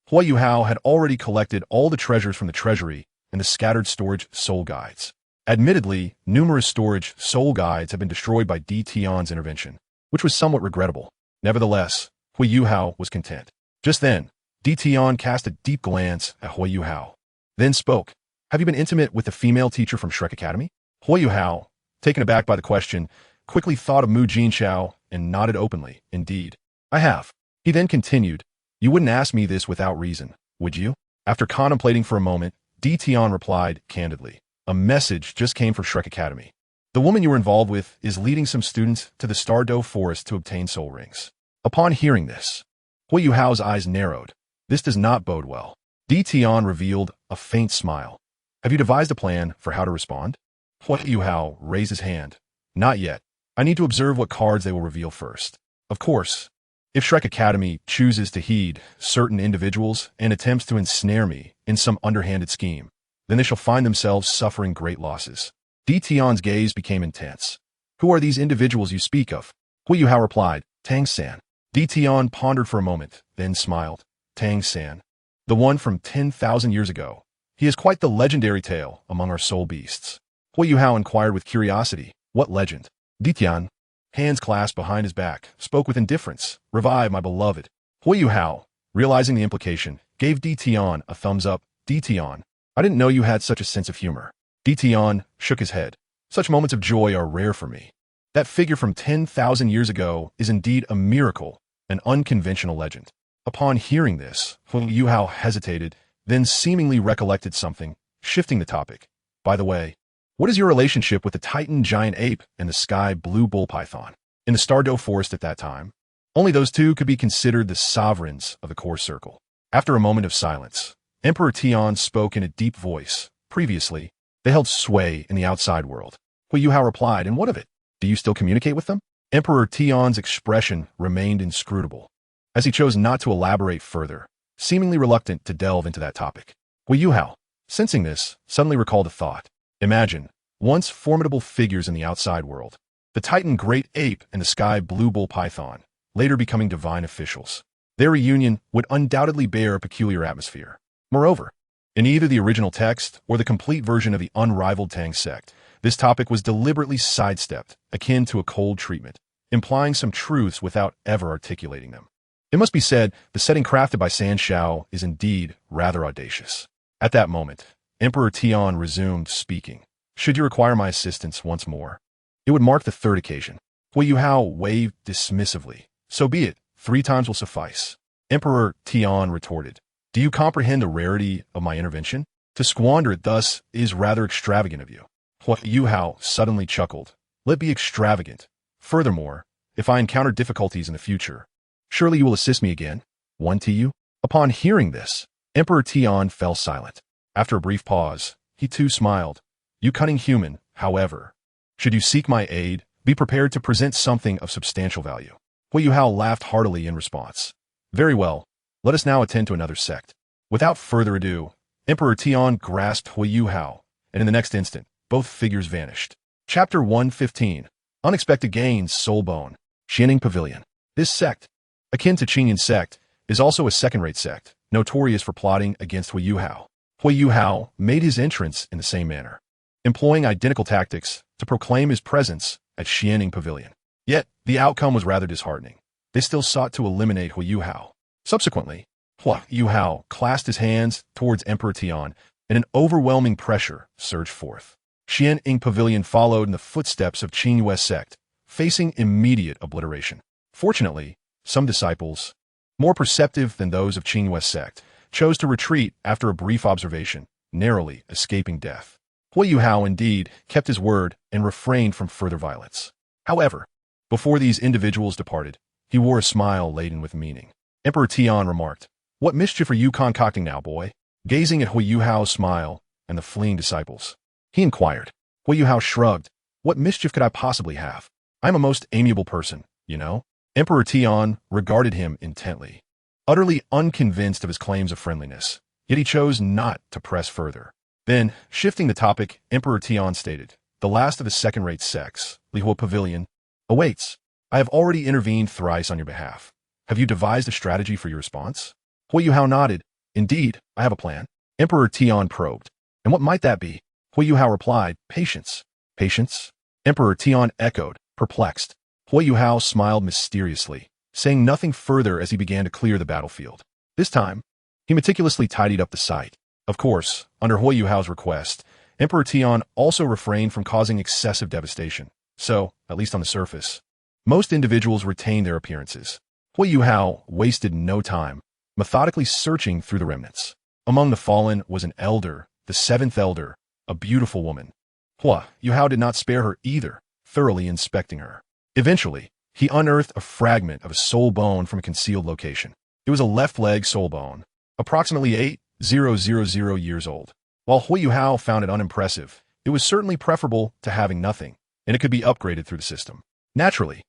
[SPEAKER 1] Huo Yuhao had already collected all the treasures from the treasury and the scattered storage soul guides. Admittedly, numerous storage soul guides had been destroyed by Tian's intervention, which was somewhat regrettable. Nevertheless, Huo Yuhao was content. Just then, Tian cast a deep glance at Huo Yuhao, then spoke. Have you been intimate with the female teacher from Shrek Academy? Huo Yuhao, taken aback by the question, quickly thought of Mu Jinxiao and nodded openly. Indeed, I have. He then continued, you wouldn't ask me this without reason, would you? After contemplating for a moment, Tian replied candidly. A message just came from Shrek Academy. The woman you were involved with is leading some students to the Stardow Forest to obtain soul rings. Upon hearing this, Huo Yuhao's eyes narrowed. This does not bode well. Tian revealed a faint smile. Have you devised a plan for how to respond? Huo Yuhao raised his hand. Not yet. I need to observe what cards they will reveal first. Of course, if Shrek Academy chooses to heed certain individuals and attempts to ensnare me in some underhanded scheme, then they shall find themselves suffering great losses. Tian's gaze became intense. Who are these individuals you speak of? Huo Yuhao replied, Tang-san. Tian pondered for a moment, then smiled. Tang-san. The one from 10,000 years ago. He is quite the legendary tale among our soul beasts. Huo Yuhao inquired with curiosity, what legend? Tian, hands clasped behind his back, spoke with indifference. Revive, my beloved. Huo Yuhao, realizing the implication, gave Tian a thumbs up. Tian, I didn't know you had such a sense of humor. Tian shook his head. Such moments of joy are rare for me. That figure from 10,000 years ago is indeed a miracle, an unconventional legend. Upon hearing this, Huo Yuhao hesitated, then seemingly recollected something, shifting the topic. By the way, what is your relationship with the Titan giant ape and the sky blue bull python? In the Stardow Forest at that time, only those two could be considered the sovereigns of the core circle. After a moment of silence, Emperor Tian spoke in a deep voice. Previously, they held sway in the outside world. Huo Yuhao replied, and what of it? Do you still communicate with them? Emperor Tian's expression remained inscrutable, as he chose not to elaborate further, seemingly reluctant to delve into that topic. Huo Yuhao, sensing this, suddenly recalled a thought. Imagine, once formidable figures in the outside world, the Titan great ape and the sky blue bull python, later becoming divine officials. Their reunion would undoubtedly bear a peculiar atmosphere. Moreover, in either the original text or the complete version of the unrivaled Tang sect, this topic was deliberately sidestepped, akin to a cold treatment, implying some truths without ever articulating them. It must be said, the setting crafted by San Shao is indeed rather audacious. At that moment, Emperor Tian resumed speaking. Should you require my assistance once more? It would mark the third occasion. Huo Yuhao waved dismissively. So be it, 3 times will suffice. Emperor Tian retorted. Do you comprehend the rarity of my intervention? To squander it thus is rather extravagant of you. Huo Yuhao suddenly chuckled. Let be extravagant. Furthermore, if I encounter difficulties in the future, surely you will assist me again? One to you? Upon hearing this, Emperor Tian fell silent. After a brief pause, he too smiled. You cunning human, however, should you seek my aid, Be prepared to present something of substantial value. Huo Yuhao laughed heartily in response. Very well, let us now attend to another sect. Without further ado, Emperor Tian grasped Huo Yuhao, and in the next instant, both figures vanished. Chapter 115. Unexpected Gains, Soulbone. Qianing Pavilion. This sect, akin to Qin sect, is also a second-rate sect, notorious for plotting against Huo Yuhao. Huo Yuhao made his entrance in the same manner, employing identical tactics to proclaim his presence at Qianing Pavilion. Yet, the outcome was rather disheartening. They still sought to eliminate Huo Yuhao. Subsequently, Huo Yuhao clasped his hands towards Emperor Tian, and an overwhelming pressure surged forth. Qianing Pavilion followed in the footsteps of Qin sect, facing immediate obliteration. Fortunately, some disciples, more perceptive than those of Qin sect, chose to retreat after a brief observation, narrowly escaping death. Huo Yuhao indeed kept his word and refrained from further violence. However, before these individuals departed, he wore a smile laden with meaning. Emperor Tian remarked, "What mischief are you concocting now, boy?" Gazing at Huo Yuhao's smile and the fleeing disciples, he inquired. Huo Yuhao shrugged. "What mischief could I possibly have? I am a most amiable person, you know." Emperor Tian regarded him intently, utterly unconvinced of his claims of friendliness, yet he chose not to press further. Then, shifting the topic, Emperor Tian stated, "The last of the second-rate sects, Lihuo Pavilion, awaits. I have already intervened thrice on your behalf. Have you devised a strategy for your response?" Huo Yuhao nodded. "Indeed, I have a plan." Emperor Tian probed. "And what might that be?" Huo Yuhao replied, "Patience." "Patience?" Emperor Tian echoed, perplexed. Huo Yuhao smiled mysteriously, saying nothing further as he began to clear the battlefield. This time, he meticulously tidied up the site. Of course, under Huo Yuhao's request, Emperor Tian also refrained from causing excessive devastation. So, at least on the surface, most individuals retained their appearances. Huo Yuhao wasted no time, methodically searching through the remnants. Among the fallen was an elder, the seventh elder, a beautiful woman. Huo Yuhao did not spare her either, thoroughly inspecting her. Eventually, he unearthed a fragment of a soul bone from a concealed location. It was a left leg soul bone, approximately 8,000 years old. While Huo Yuhao found it unimpressive, it was certainly preferable to having nothing, and it could be upgraded through the system. Naturally,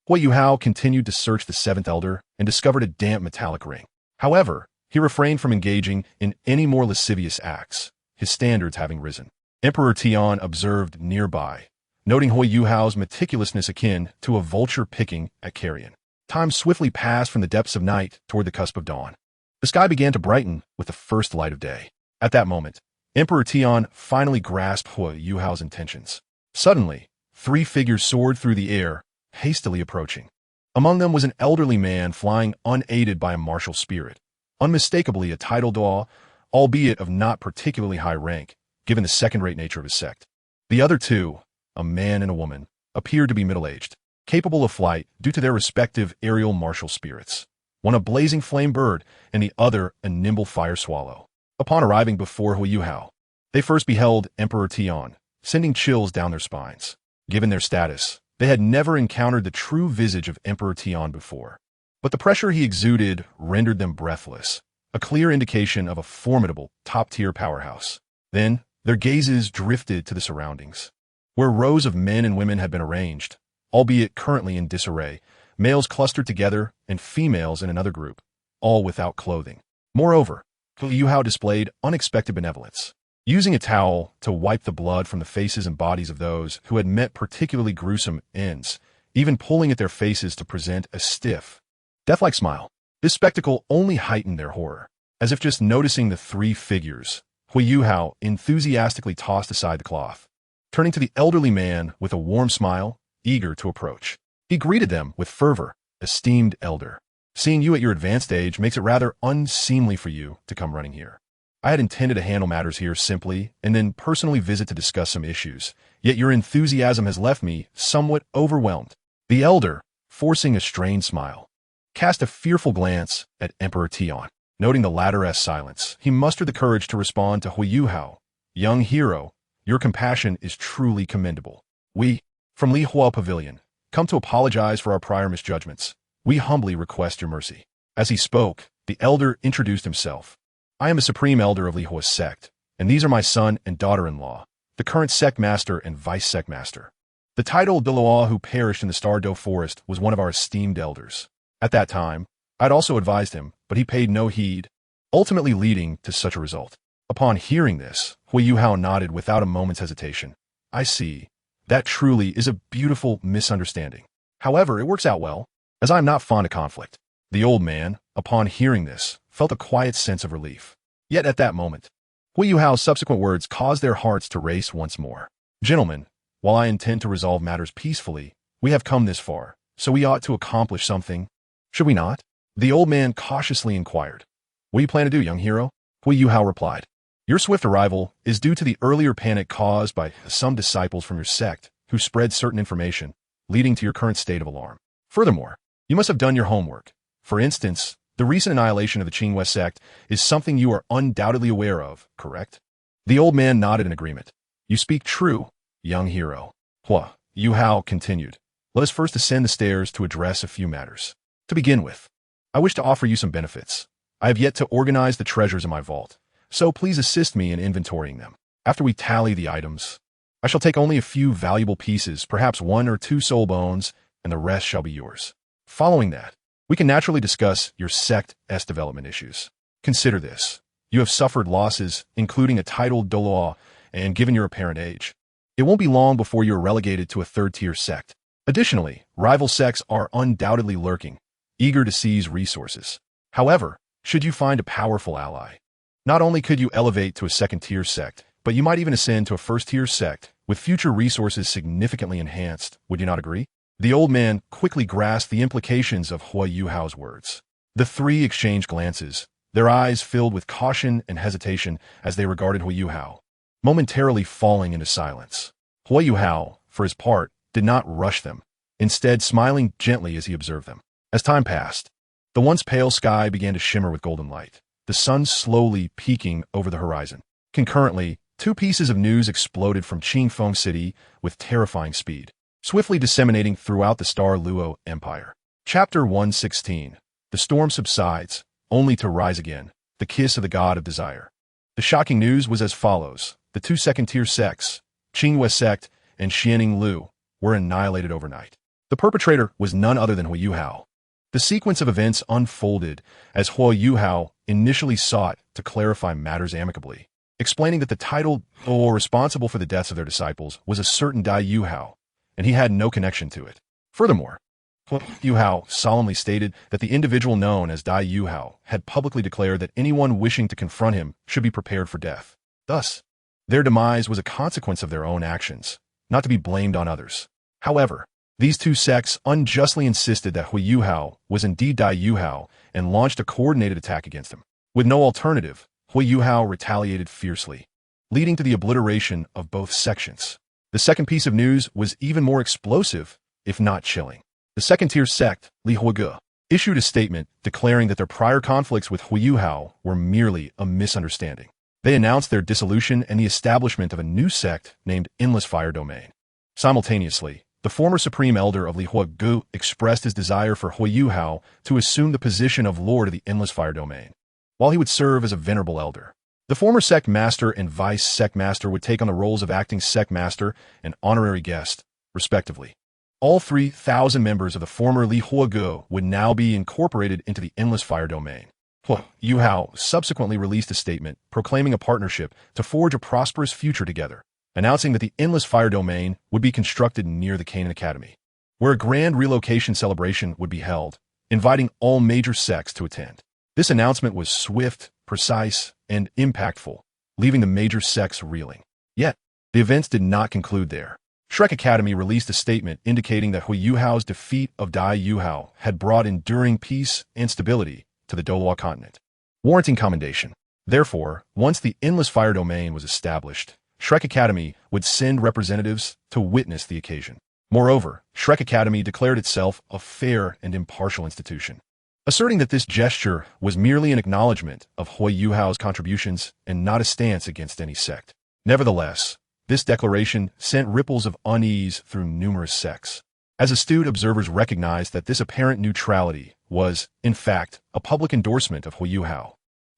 [SPEAKER 1] Huo Yuhao continued to search the seventh elder and discovered a damp metallic ring. However, he refrained from engaging in any more lascivious acts, his standards having risen. Emperor Tian observed nearby, noting Huo Yuhao's meticulousness akin to a vulture picking at carrion. Time swiftly passed from the depths of night toward the cusp of dawn. The sky began to brighten with the first light of day. At that moment, Emperor Tian finally grasped Huo Yuhao's intentions. Suddenly, three figures soared through the air, hastily approaching. Among them was an elderly man flying unaided by a martial spirit, unmistakably a title Douluo, albeit of not particularly high rank, given the second-rate nature of his sect. The other two, a man and a woman, appeared to be middle-aged, capable of flight due to their respective aerial martial spirits. One a blazing flame bird, and the other a nimble fire swallow. Upon arriving before Huo Yuhao, they first beheld Emperor Tian, sending chills down their spines. Given their status, they had never encountered the true visage of Emperor Tian before. But the pressure he exuded rendered them breathless, a clear indication of a formidable, top-tier powerhouse. Then, their gazes drifted to the surroundings, where rows of men and women had been arranged, albeit currently in disarray, males clustered together and females in another group, all without clothing. Moreover, Huo Yuhao displayed unexpected benevolence, using a towel to wipe the blood from the faces and bodies of those who had met particularly gruesome ends, even pulling at their faces to present a stiff, death-like smile. This spectacle only heightened their horror. As if just noticing the three figures, Huo Yuhao enthusiastically tossed aside the cloth, turning to the elderly man with a warm smile, eager to approach. He greeted them with fervor. "Esteemed elder, seeing you at your advanced age makes it rather unseemly for you to come running here. I had intended to handle matters here simply and then personally visit to discuss some issues, yet your enthusiasm has left me somewhat overwhelmed." The elder, forcing a strained smile, cast a fearful glance at Emperor Tian. Noting the latter's silence, he mustered the courage to respond to Huo Yuhao. "Young hero, your compassion is truly commendable. We, from Lihuo Pavilion, come to apologize for our prior misjudgments. We humbly request your mercy." As he spoke, the elder introduced himself. "I am the supreme elder of Lihuo sect, and these are my son and daughter-in-law, the current sect master and vice sect master." The title Douluo who perished in the Star Do Forest was one of our esteemed elders. At that time, I'd also advised him, but he paid no heed, ultimately leading to such a result. Upon hearing this, Huo Yuhao nodded without a moment's hesitation. I see. That truly is a beautiful misunderstanding. However, it works out well, as I am not fond of conflict. The old man, upon hearing this, felt a quiet sense of relief. Yet at that moment, Huo Yuhao's subsequent words caused their hearts to race once more. Gentlemen, while I intend to resolve matters peacefully, we have come this far, so we ought to accomplish something, should we not? The old man cautiously inquired. What do you plan to do, young hero? Huo Yuhao replied. Your swift arrival is due to the earlier panic caused by some disciples from your sect who spread certain information, leading to your current state of alarm. Furthermore, you must have done your homework. For instance, the recent annihilation of the Qin sect is something you are undoubtedly aware of, correct? The old man nodded in agreement. You speak true, young hero. Huo Yuhao continued. Let us first ascend the stairs to address a few matters. To begin with, I wish to offer you some benefits. I have yet to organize the treasures in my vault, so please assist me in inventorying them. After we tally the items, I shall take only a few valuable pieces, perhaps 1 or 2 soul bones, and the rest shall be yours. Following that, we can naturally discuss your sect's development issues. Consider this. You have suffered losses, including a titled Douluo, and given your apparent age, it won't be long before you are relegated to a third-tier sect. Additionally, rival sects are undoubtedly lurking, eager to seize resources. However, should you find a powerful ally, not only could you elevate to a second-tier sect, but you might even ascend to a first-tier sect, with future resources significantly enhanced. Would you not agree? The old man quickly grasped the implications of Huo Yuhao's words. The three exchanged glances, their eyes filled with caution and hesitation as they regarded Huo Yuhao, momentarily falling into silence. Huo Yuhao, for his part, did not rush them, instead smiling gently as he observed them. As time passed, the once pale sky began to shimmer with golden light, the sun slowly peeking over the horizon. Concurrently, 2 pieces of news exploded from Qingfeng City with terrifying speed, swiftly disseminating throughout the Star Luo Empire. Chapter 116. The storm subsides, only to rise again, the kiss of the god of desire. The shocking news was as follows. The 2 second-tier sects, Qin sect and Xianing Lu, were annihilated overnight. The perpetrator was none other than Huo Yuhao. The sequence of events unfolded as Huo Yuhao initially sought to clarify matters amicably, explaining that the title or responsible for the deaths of their disciples was a certain Dai Yuhao, and he had no connection to it. Furthermore, Huo Yuhao solemnly stated that the individual known as Dai Yuhao had publicly declared that anyone wishing to confront him should be prepared for death. Thus, their demise was a consequence of their own actions, not to be blamed on others. However, these 2 sects unjustly insisted that Huo Yuhao was indeed Dai Yuhao and launched a coordinated attack against him. With no alternative, Huo Yuhao retaliated fiercely, leading to the obliteration of both sections. The second piece of news was even more explosive, if not chilling. The second-tier sect, Li Huoge, issued a statement declaring that their prior conflicts with Huo Yuhao were merely a misunderstanding. They announced their dissolution and the establishment of a new sect named Endless Fire Domain. Simultaneously, the former supreme elder of Li Huoge expressed his desire for Huo Yuhao to assume the position of lord of the Endless Fire Domain, while he would serve as a venerable elder. The former sect master and vice sect master would take on the roles of acting sect master and honorary guest, respectively. All 3,000 members of the former Li Huoge would now be incorporated into the Endless Fire Domain. Huo Yuhao subsequently released a statement proclaiming a partnership to forge a prosperous future together, announcing that the Endless Fire Domain would be constructed near the Canon Academy, where a grand relocation celebration would be held, inviting all major sects to attend. This announcement was swift, precise, and impactful, leaving the major sects reeling. Yet, the events did not conclude there. Shrek Academy released a statement indicating that Huo Yuhao's defeat of Dai Yuhao had brought enduring peace and stability to the Douluo continent, warranting commendation. Therefore, once the Endless Fire Domain was established, Shrek Academy would send representatives to witness the occasion. Moreover, Shrek Academy declared itself a fair and impartial institution, asserting that this gesture was merely an acknowledgement of Huo Yuhao's contributions and not a stance against any sect. Nevertheless, this declaration sent ripples of unease through numerous sects, as astute observers recognized that this apparent neutrality was, in fact, a public endorsement of Huo Yuhao.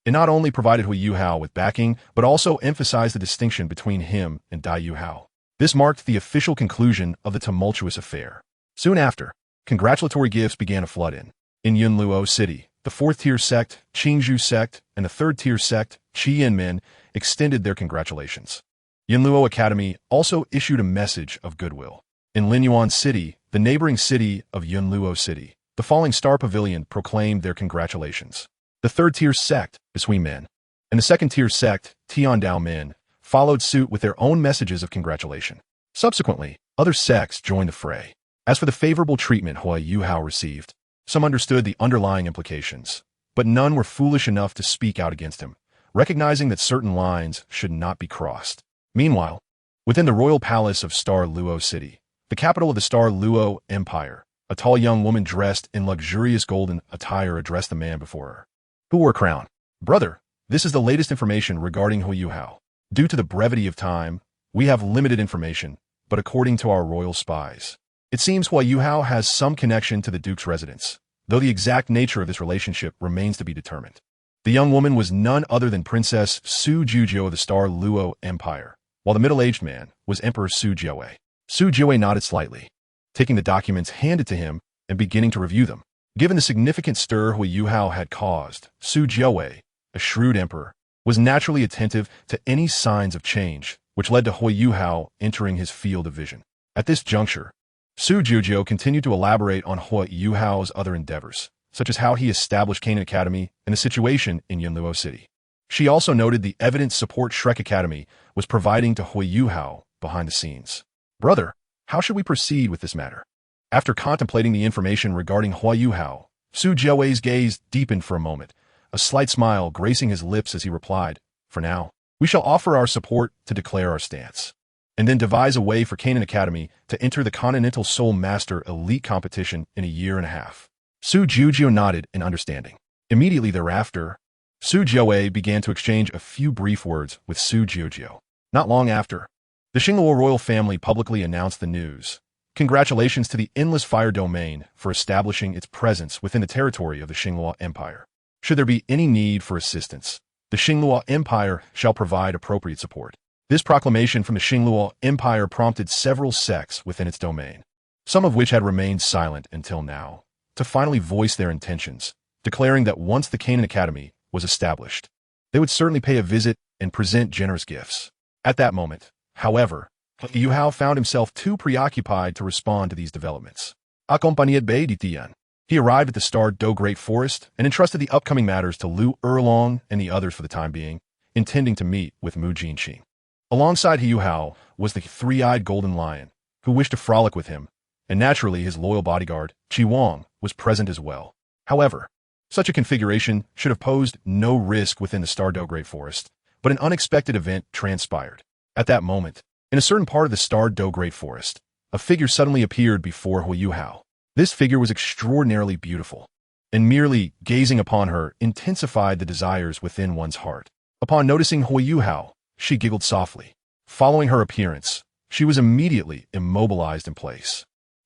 [SPEAKER 1] It not only provided Huo Yuhao with backing, but also emphasized the distinction between him and Dai Yuhao. This marked the official conclusion of the tumultuous affair. Soon after, congratulatory gifts began to flood in. In Yunluo City, the 4th-tier sect, Qingzhou sect, and the 3rd-tier sect, Qianmen, extended their congratulations. Yunluo Academy also issued a message of goodwill. In Linyuan City, the neighboring city of Yunluo City, the Falling Star Pavilion proclaimed their congratulations. The 3rd-tier sect, Bisui Men, and the 2nd-tier sect, Tiandao Men, followed suit with their own messages of congratulation. Subsequently, other sects joined the fray. As for the favorable treatment Huo Yuhao received, some understood the underlying implications, but none were foolish enough to speak out against him, recognizing that certain lines should not be crossed. Meanwhile, within the royal palace of Star Luo City, the capital of the Star Luo Empire, a tall young woman dressed in luxurious golden attire addressed the man before her, who wore a crown. Brother, this is the latest information regarding Huo Yuhao. Due to the brevity of time, we have limited information, but according to our royal spies, it seems Huo Yuhao has some connection to the Duke's residence, though the exact nature of this relationship remains to be determined. The young woman was none other than Princess Su Juzhou of the Star Luo Empire, while the middle-aged man was Emperor Su Jiawei. Su Jiawei nodded slightly, taking the documents handed to him and beginning to review them. Given the significant stir Huo Yuhao had caused, Su Jiawei, a shrewd emperor, was naturally attentive to any signs of change, which led to Huo Yuhao entering his field of vision. At this juncture, Su Juzhou continued to elaborate on Huo Yuhao's other endeavors, such as how he established Qin Academy and the situation in Yunluo City. She also noted the evidence support Shrek Academy was providing to Huo Yuhao behind the scenes. Brother, how should we proceed with this matter? After contemplating the information regarding Huo Yuhao, Su Jiawei's gaze deepened for a moment, a slight smile gracing his lips as he replied, "For now, we shall offer our support to declare our stance, and then devise a way for Qin Academy to enter the Continental Soul Master Elite competition in a year and a half." Su Juzhou nodded in understanding. Immediately thereafter, Su Jiawei began to exchange a few brief words with Su Juzhou. Not long after, the Xingluo royal family publicly announced the news. Congratulations to the Endless Fire Domain for establishing its presence within the territory of the Xingluo Empire. Should there be any need for assistance, the Xingluo Empire shall provide appropriate support. This proclamation from the Xingluo Empire prompted several sects within its domain, some of which had remained silent until now, to finally voice their intentions, declaring that once the Qin Academy was established, they would certainly pay a visit and present generous gifts. At that moment, however, Huo Yuhao found himself too preoccupied to respond to these developments. Accompagné de Tian, he arrived at the Star Do Great Forest and entrusted the upcoming matters to Liu Erlong and the others for the time being, intending to meet with Mu Jinqi. Alongside Huo Yuhao was the three-eyed golden lion, who wished to frolic with him, and naturally his loyal bodyguard, Qi Wang, was present as well. However, such a configuration should have posed no risk within the Star Do Great Forest, but an unexpected event transpired. At that moment, in a certain part of the Star Do Great Forest, a figure suddenly appeared before Huo Yuhao. This figure was extraordinarily beautiful, and merely gazing upon her intensified the desires within one's heart. Upon noticing Huo Yuhao, she giggled softly. Following her appearance, she was immediately immobilized in place.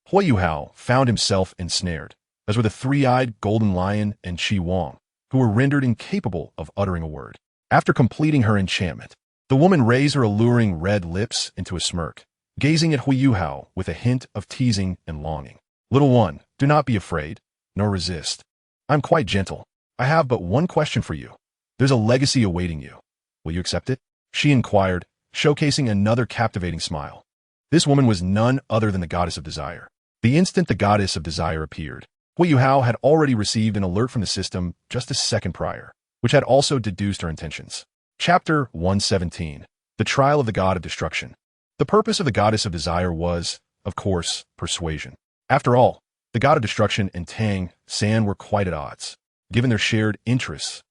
[SPEAKER 1] Huo Yuhao found himself ensnared, as were the three-eyed golden lion and Qi Wang, who were rendered incapable of uttering a word. After completing her enchantment, the woman raised her alluring red lips into a smirk, gazing at Huo Yuhao with a hint of teasing and longing. "Little one, do not be afraid, nor resist. I'm quite gentle. I have but one question for you. There's a legacy awaiting you. Will you accept it?" she inquired, showcasing another captivating smile. This woman was none other than the Goddess of Desire. The instant the Goddess of Desire appeared, Huo Yuhao had already received an alert from the system just a second prior, which had also deduced her intentions. Chapter 117. The Trial of the God of Destruction. The purpose of the Goddess of Desire was, of course, persuasion. After all, the God of Destruction and Tang San were quite at odds, given their shared interests.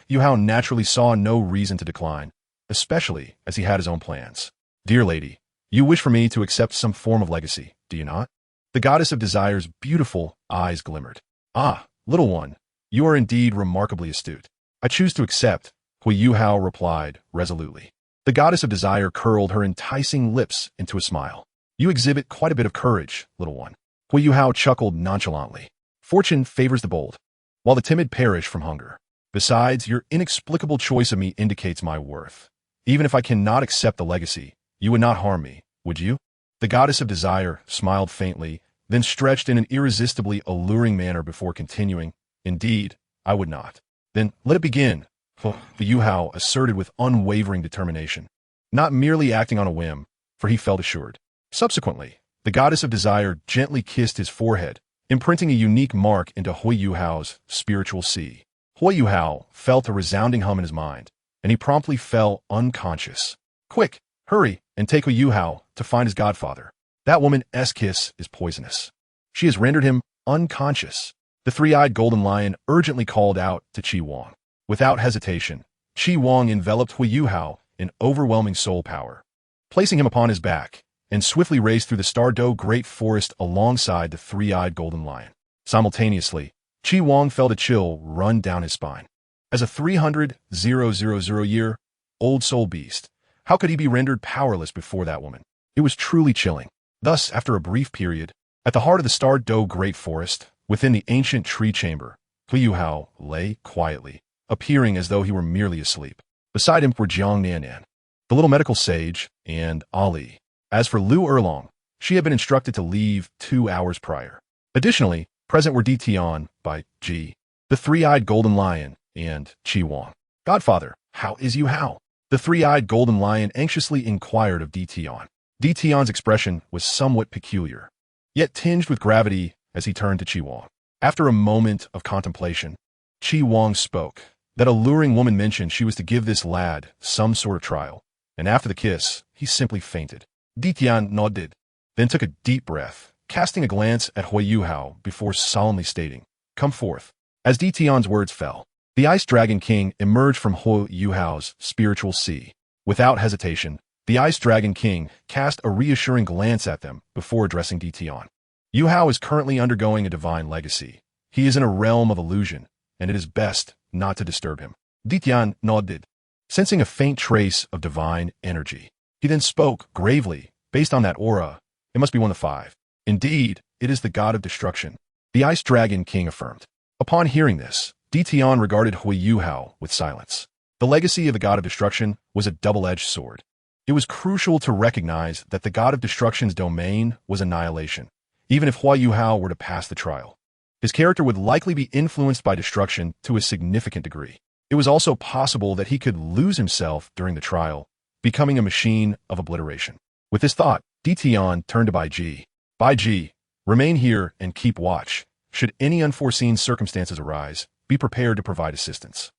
[SPEAKER 1] Yuhao naturally saw no reason to decline, especially as he had his own plans. "Dear lady, you wish for me to accept some form of legacy, do you not?" The Goddess of Desire's beautiful eyes glimmered. "Ah, little one, you are indeed remarkably astute. I choose to accept," Huo Yuhao replied resolutely. The Goddess of Desire curled her enticing lips into a smile. "You exhibit quite a bit of courage, little one." Huo Yuhao chuckled nonchalantly. "Fortune favors the bold, while the timid perish from hunger. Besides, your inexplicable choice of me indicates my worth. Even if I cannot accept the legacy, you would not harm me, would you? The goddess of desire smiled faintly, then stretched in an irresistibly alluring manner before continuing, indeed, I would not. Then let it begin, the Yuhao asserted with unwavering determination, not merely acting on a whim, for he felt assured. Subsequently, the goddess of desire gently kissed his forehead, imprinting a unique mark into Huo Yuhao's spiritual sea. Huo Yuhao felt a resounding hum in his mind, and he promptly fell unconscious. Quick, hurry, and take Huo Yuhao to find his godfather. That woman's kiss is poisonous. She has rendered him unconscious. The three-eyed golden lion urgently called out to Qi Wang. Without hesitation, Qi Wang enveloped Huo Yuhao in overwhelming soul power, placing him upon his back, and swiftly raced through the Stardow Great Forest alongside the three-eyed golden lion. Simultaneously, Qi Wang felt a chill run down his spine. As a 300,000-year-old soul beast, how could he be rendered powerless before that woman? It was truly chilling. Thus, after a brief period, at the heart of the Stardow Great Forest, within the ancient tree chamber, Huo Yuhao lay quietly, appearing as though he were merely asleep. Beside him were Jiang Nannan, the little medical sage, and Ali. As for Liu Erlong, she had been instructed to leave 2 hours prior. Additionally, present were Di Tian, Bai Ji, the three-eyed golden lion, and Qi Wang. Godfather, how is Yuhao? The three-eyed golden lion anxiously inquired of Di Tian. Di Tian's expression was somewhat peculiar, yet tinged with gravity as he turned to Qi Wang. After a moment of contemplation, Qi Wang spoke. That alluring woman mentioned she was to give this lad some sort of trial, and after the kiss, he simply fainted. Di Tian nodded, then took a deep breath, casting a glance at Huo Yuhao before solemnly stating, "Come forth." As Di Tian's words fell, the Ice Dragon King emerged from Huo Yuhao's spiritual sea. Without hesitation, the Ice Dragon King cast a reassuring glance at them before addressing Di Tian. Yuhao is currently undergoing a divine legacy. He is in a realm of illusion, and it is best not to disturb him. Di Tian nodded, sensing a faint trace of divine energy. He then spoke gravely, based on that aura, it must be one of the five. Indeed, it is the god of destruction, the Ice Dragon King affirmed. Upon hearing this, Di Tian regarded Huo Yuhao with silence. The legacy of the god of destruction was a double-edged sword. It was crucial to recognize that the god of destruction's domain was annihilation. Even if Huo Yuhao were to pass the trial, his character would likely be influenced by destruction to a significant degree. It was also possible that he could lose himself during the trial, becoming a machine of obliteration. With this thought, Di Tian turned to Bai Ji. Bai Ji, remain here and keep watch. Should any unforeseen circumstances arise, be prepared to provide assistance.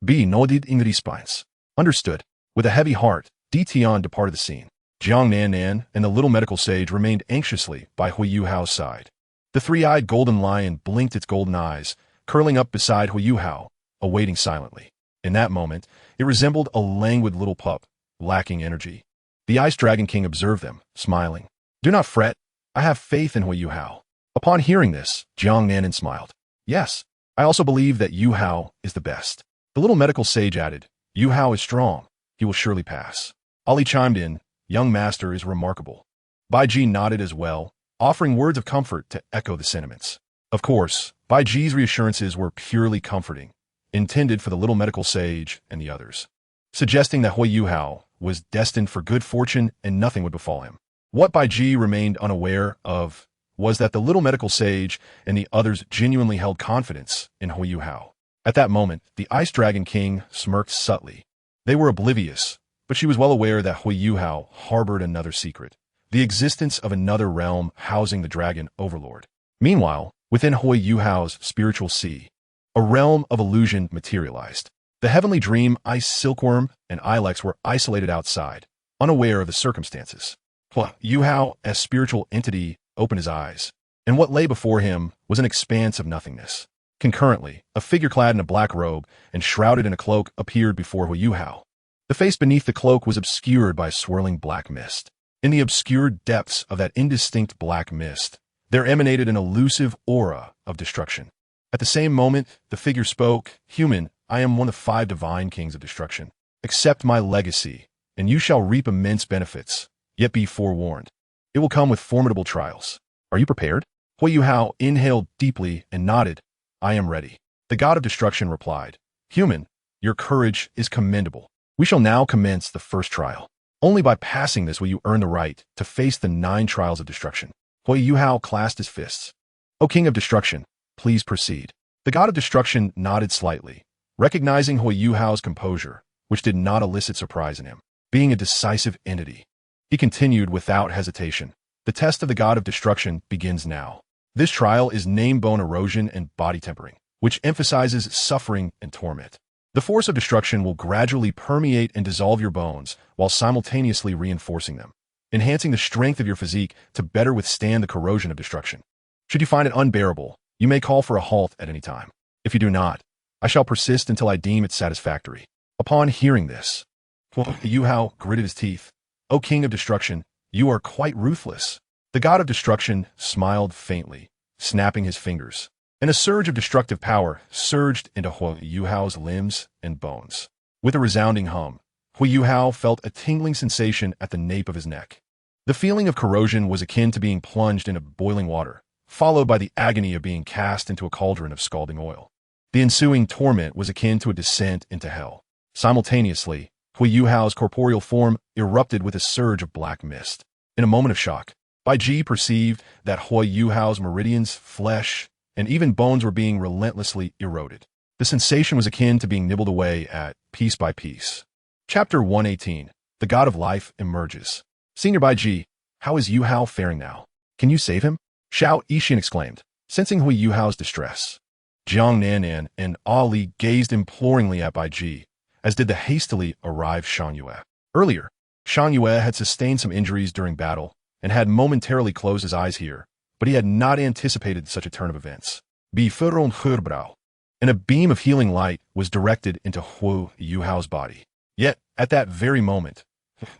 [SPEAKER 1] B nodded in response. Understood. With a heavy heart, Di Tian departed the scene. Jiang Nannan and the little medical sage remained anxiously by Huo Yuhao's side. The three-eyed golden lion blinked its golden eyes, curling up beside Huo Yuhao, awaiting silently. In that moment, it resembled a languid little pup, lacking energy. The Ice Dragon King observed them, smiling. Do not fret. I have faith in Huo Yuhao. Upon hearing this, Jiang Nannan smiled. Yes, I also believe that Yuhao is the best. The little medical sage added, Yuhao is strong. He will surely pass. Ali chimed in, young master is remarkable. Bai Ji nodded as well, offering words of comfort to echo the sentiments. Of course, Bai Ji's reassurances were purely comforting, intended for the little medical sage and the others, suggesting that Huo Yuhao was destined for good fortune and nothing would befall him. What Bai Ji remained unaware of was that the little medical sage and the others genuinely held confidence in Huo Yuhao. At that moment, the Ice Dragon King smirked subtly. They were oblivious, but she was well aware that Huo Yuhao harbored another secret, the existence of another realm housing the Dragon Overlord. Meanwhile, within Huo Yuhao's spiritual sea, a realm of illusion materialized. The heavenly dream Ice Silkworm and Ilex were isolated outside, unaware of the circumstances. Huo Yuhao, as spiritual entity, opened his eyes, and what lay before him was an expanse of nothingness. Concurrently, a figure clad in a black robe and shrouded in a cloak appeared before Huo Yuhao. The face beneath the cloak was obscured by swirling black mist. In the obscured depths of that indistinct black mist, there emanated an elusive aura of destruction. At the same moment, the figure spoke, Human, I am one of 5 divine kings of destruction. Accept my legacy, and you shall reap immense benefits, yet be forewarned. It will come with formidable trials. Are you prepared? Huo Yuhao inhaled deeply and nodded. I am ready. The god of destruction replied, Human, your courage is commendable. We shall now commence the first trial. Only by passing this will you earn the right to face the 9 trials of destruction. Huo Yuhao clasped his fists. O King of Destruction, please proceed. The god of destruction nodded slightly, recognizing Huo Yuhao's composure, which did not elicit surprise in him. Being a decisive entity, he continued without hesitation. The test of the god of destruction begins now. This trial is name bone erosion and body tempering, which emphasizes suffering and torment. The force of destruction will gradually permeate and dissolve your bones while simultaneously reinforcing them, enhancing the strength of your physique to better withstand the corrosion of destruction. Should you find it unbearable, you may call for a halt at any time. If you do not, I shall persist until I deem it satisfactory. Upon hearing this, Huo Yuhao gritted his teeth. O King of Destruction, you are quite ruthless. The god of destruction smiled faintly, snapping his fingers, and a surge of destructive power surged into Huo Yuhao's limbs and bones. With a resounding hum, Huo Yuhao felt a tingling sensation at the nape of his neck. The feeling of corrosion was akin to being plunged into boiling water, followed by the agony of being cast into a cauldron of scalding oil. The ensuing torment was akin to a descent into hell. Simultaneously, Huo Yuhao's corporeal form erupted with a surge of black mist. In a moment of shock, Beibei perceived that Huo Yuhao's meridians, flesh, and even bones were being relentlessly eroded. The sensation was akin to being nibbled away at piece by piece. Chapter 118. The God of Life emerges. Senior Beibei, how is Yuhao faring now? Can you save him? Xiao Yixin exclaimed, sensing Huo Yuhao's distress. Jiang Nanan and Ali gazed imploringly at Beibei, as did the hastily arrived Shan Yue. Earlier, Shan Yue had sustained some injuries during battle and had momentarily closed his eyes here, but he had not anticipated such a turn of events. Befeuerung Hurbrow, and a beam of healing light was directed into Huo Yuhao's body. Yet, at that very moment,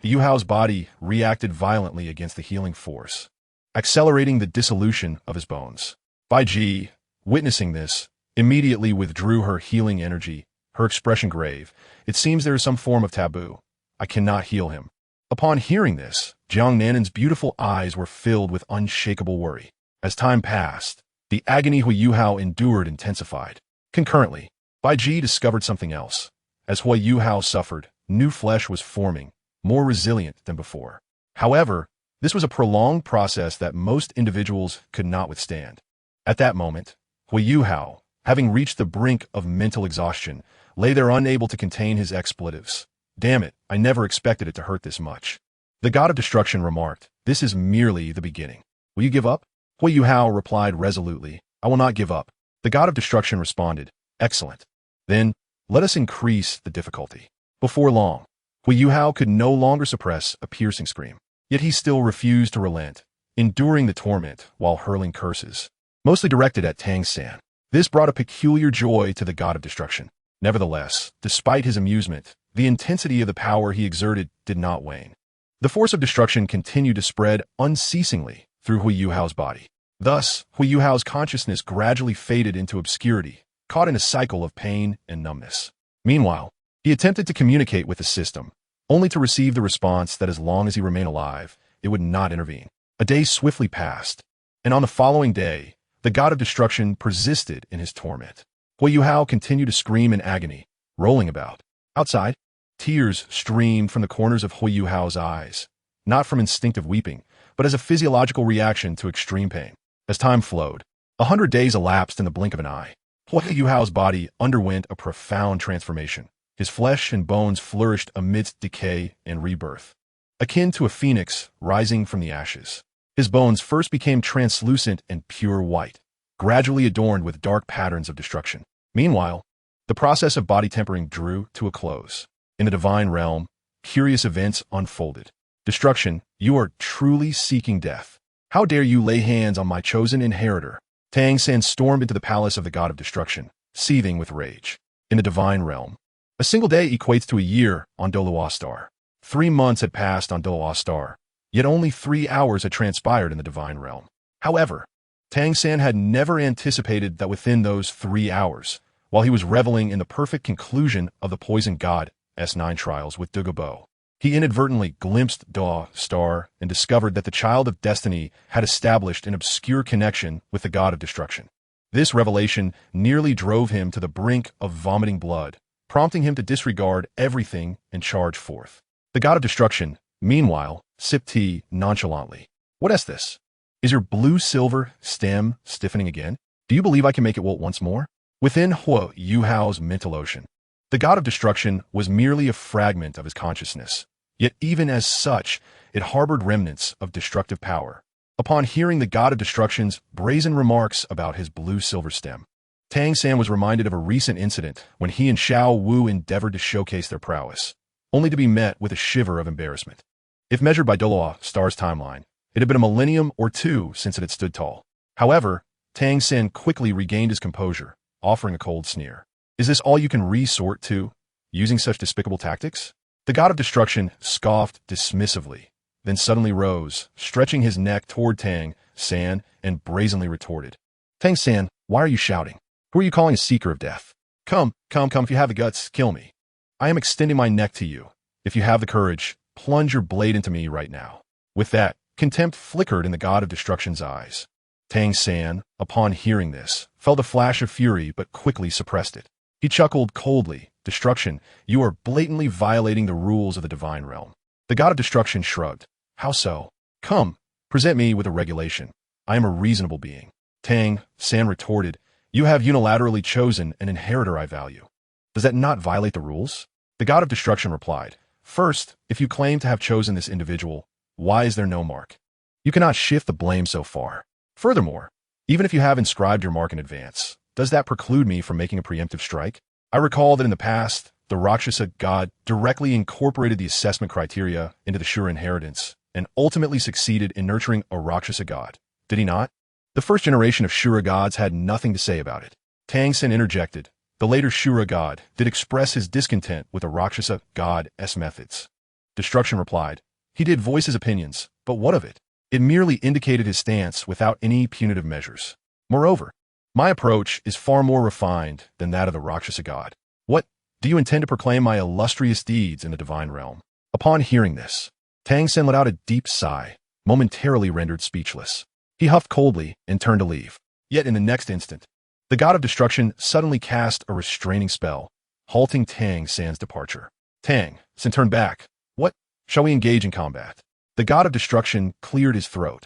[SPEAKER 1] Yuhao's body reacted violently against the healing force, accelerating the dissolution of his bones. Beibei, witnessing this, immediately withdrew her healing energy, her expression grave. It seems there is some form of taboo. I cannot heal him. Upon hearing this, Jiang Nanan's beautiful eyes were filled with unshakable worry. As time passed, the agony Huo Yuhao endured intensified. Concurrently, Beibei discovered something else. As Huo Yuhao suffered, new flesh was forming, more resilient than before. However, this was a prolonged process that most individuals could not withstand. At that moment, Huo Yuhao, having reached the brink of mental exhaustion, lay there unable to contain his expletives. Damn it, I never expected it to hurt this much. The god of destruction remarked, this is merely the beginning. Will you give up? Huo Yuhao replied resolutely, I will not give up. The god of destruction responded, excellent. Then, let us increase the difficulty. Before long, Huo Yuhao could no longer suppress a piercing scream. Yet he still refused to relent, enduring the torment while hurling curses, mostly directed at Tang San. This brought a peculiar joy to the god of destruction. Nevertheless, despite his amusement, the intensity of the power he exerted did not wane. The force of destruction continued to spread unceasingly through Huo Yuhao's body. Thus, Huo Yuhao's consciousness gradually faded into obscurity, caught in a cycle of pain and numbness. Meanwhile, he attempted to communicate with the system, only to receive the response that as long as he remained alive, it would not intervene. A day swiftly passed, and on the following day, the god of destruction persisted in his torment. Huo Yuhao continued to scream in agony, rolling about. Outside, tears streamed from the corners of Huo Yuhao's eyes, not from instinctive weeping, but as a physiological reaction to extreme pain. As time flowed, 100 days elapsed in the blink of an eye. Huo Yuhao's body underwent a profound transformation. His flesh and bones flourished amidst decay and rebirth, akin to a phoenix rising from the ashes. His bones first became translucent and pure white, gradually adorned with dark patterns of destruction. Meanwhile, the process of body tempering drew to a close. In the divine realm, curious events unfolded. Destruction, you are truly seeking death. How dare you lay hands on my chosen inheritor? Tang San stormed into the palace of the god of destruction, seething with rage. In the divine realm, a single day equates to a year on Douluo star. 3 months had passed on Douluo star, yet only 3 hours had transpired in the divine realm. However, Tang San had never anticipated that within those 3 hours, while he was reveling in the perfect conclusion of the Poison God S9 trials with Douluo, he inadvertently glimpsed Douluo star and discovered that the Child of Destiny had established an obscure connection with the god of destruction. This revelation nearly drove him to the brink of vomiting blood, prompting him to disregard everything and charge forth. The god of destruction, Meanwhile, sipped tea nonchalantly. What is this? Is your blue-silver stem stiffening again? Do you believe I can make it wilt once more? Within Huo Yuhao's mental ocean, the god of destruction was merely a fragment of his consciousness. Yet even as such, it harbored remnants of destructive power. Upon hearing the god of destruction's brazen remarks about his blue-silver stem, Tang San was reminded of a recent incident when he and Xiao Wu endeavored to showcase their prowess, only to be met with a shiver of embarrassment. If measured by Douluo Star's timeline, it had been a millennium or two since it had stood tall. However, Tang San quickly regained his composure, offering a cold sneer. Is this all you can resort to, using such despicable tactics? The god of destruction scoffed dismissively, then suddenly rose, stretching his neck toward Tang San, and brazenly retorted. Tang San, why are you shouting? Who are you calling a seeker of death? Come, if you have the guts, kill me. I am extending my neck to you. If you have the courage, plunge your blade into me right now. With that, contempt flickered in the god of destruction's eyes. Tang San, upon hearing this, felt a flash of fury but quickly suppressed it. He chuckled coldly. Destruction, you are blatantly violating the rules of the divine realm. The god of destruction shrugged. How so? Come, present me with a regulation. I am a reasonable being. Tang San retorted. You have unilaterally chosen an inheritor I value. Does that not violate the rules? The god of destruction replied. First, if you claim to have chosen this individual, why is there no mark? You cannot shift the blame so far. Furthermore, even if you have inscribed your mark in advance, does that preclude me from making a preemptive strike? I recall that in the past, the Rakshasa god directly incorporated the assessment criteria into the Shura inheritance and ultimately succeeded in nurturing a Rakshasa god. Did he not? The first generation of Shura gods had nothing to say about it. Tang San interjected. The later Shura god did express his discontent with the Rakshasa god's methods. Destruction replied. He did voice his opinions, but what of it? It merely indicated his stance without any punitive measures. Moreover, my approach is far more refined than that of the Rakshasa god. What, do you intend to proclaim my illustrious deeds in the divine realm? Upon hearing this, Tang San let out a deep sigh, momentarily rendered speechless. He huffed coldly and turned to leave. Yet in the next instant, the god of destruction suddenly cast a restraining spell, halting Tang San's departure. Tang San turned back. What? Shall we engage in combat? The god of destruction cleared his throat,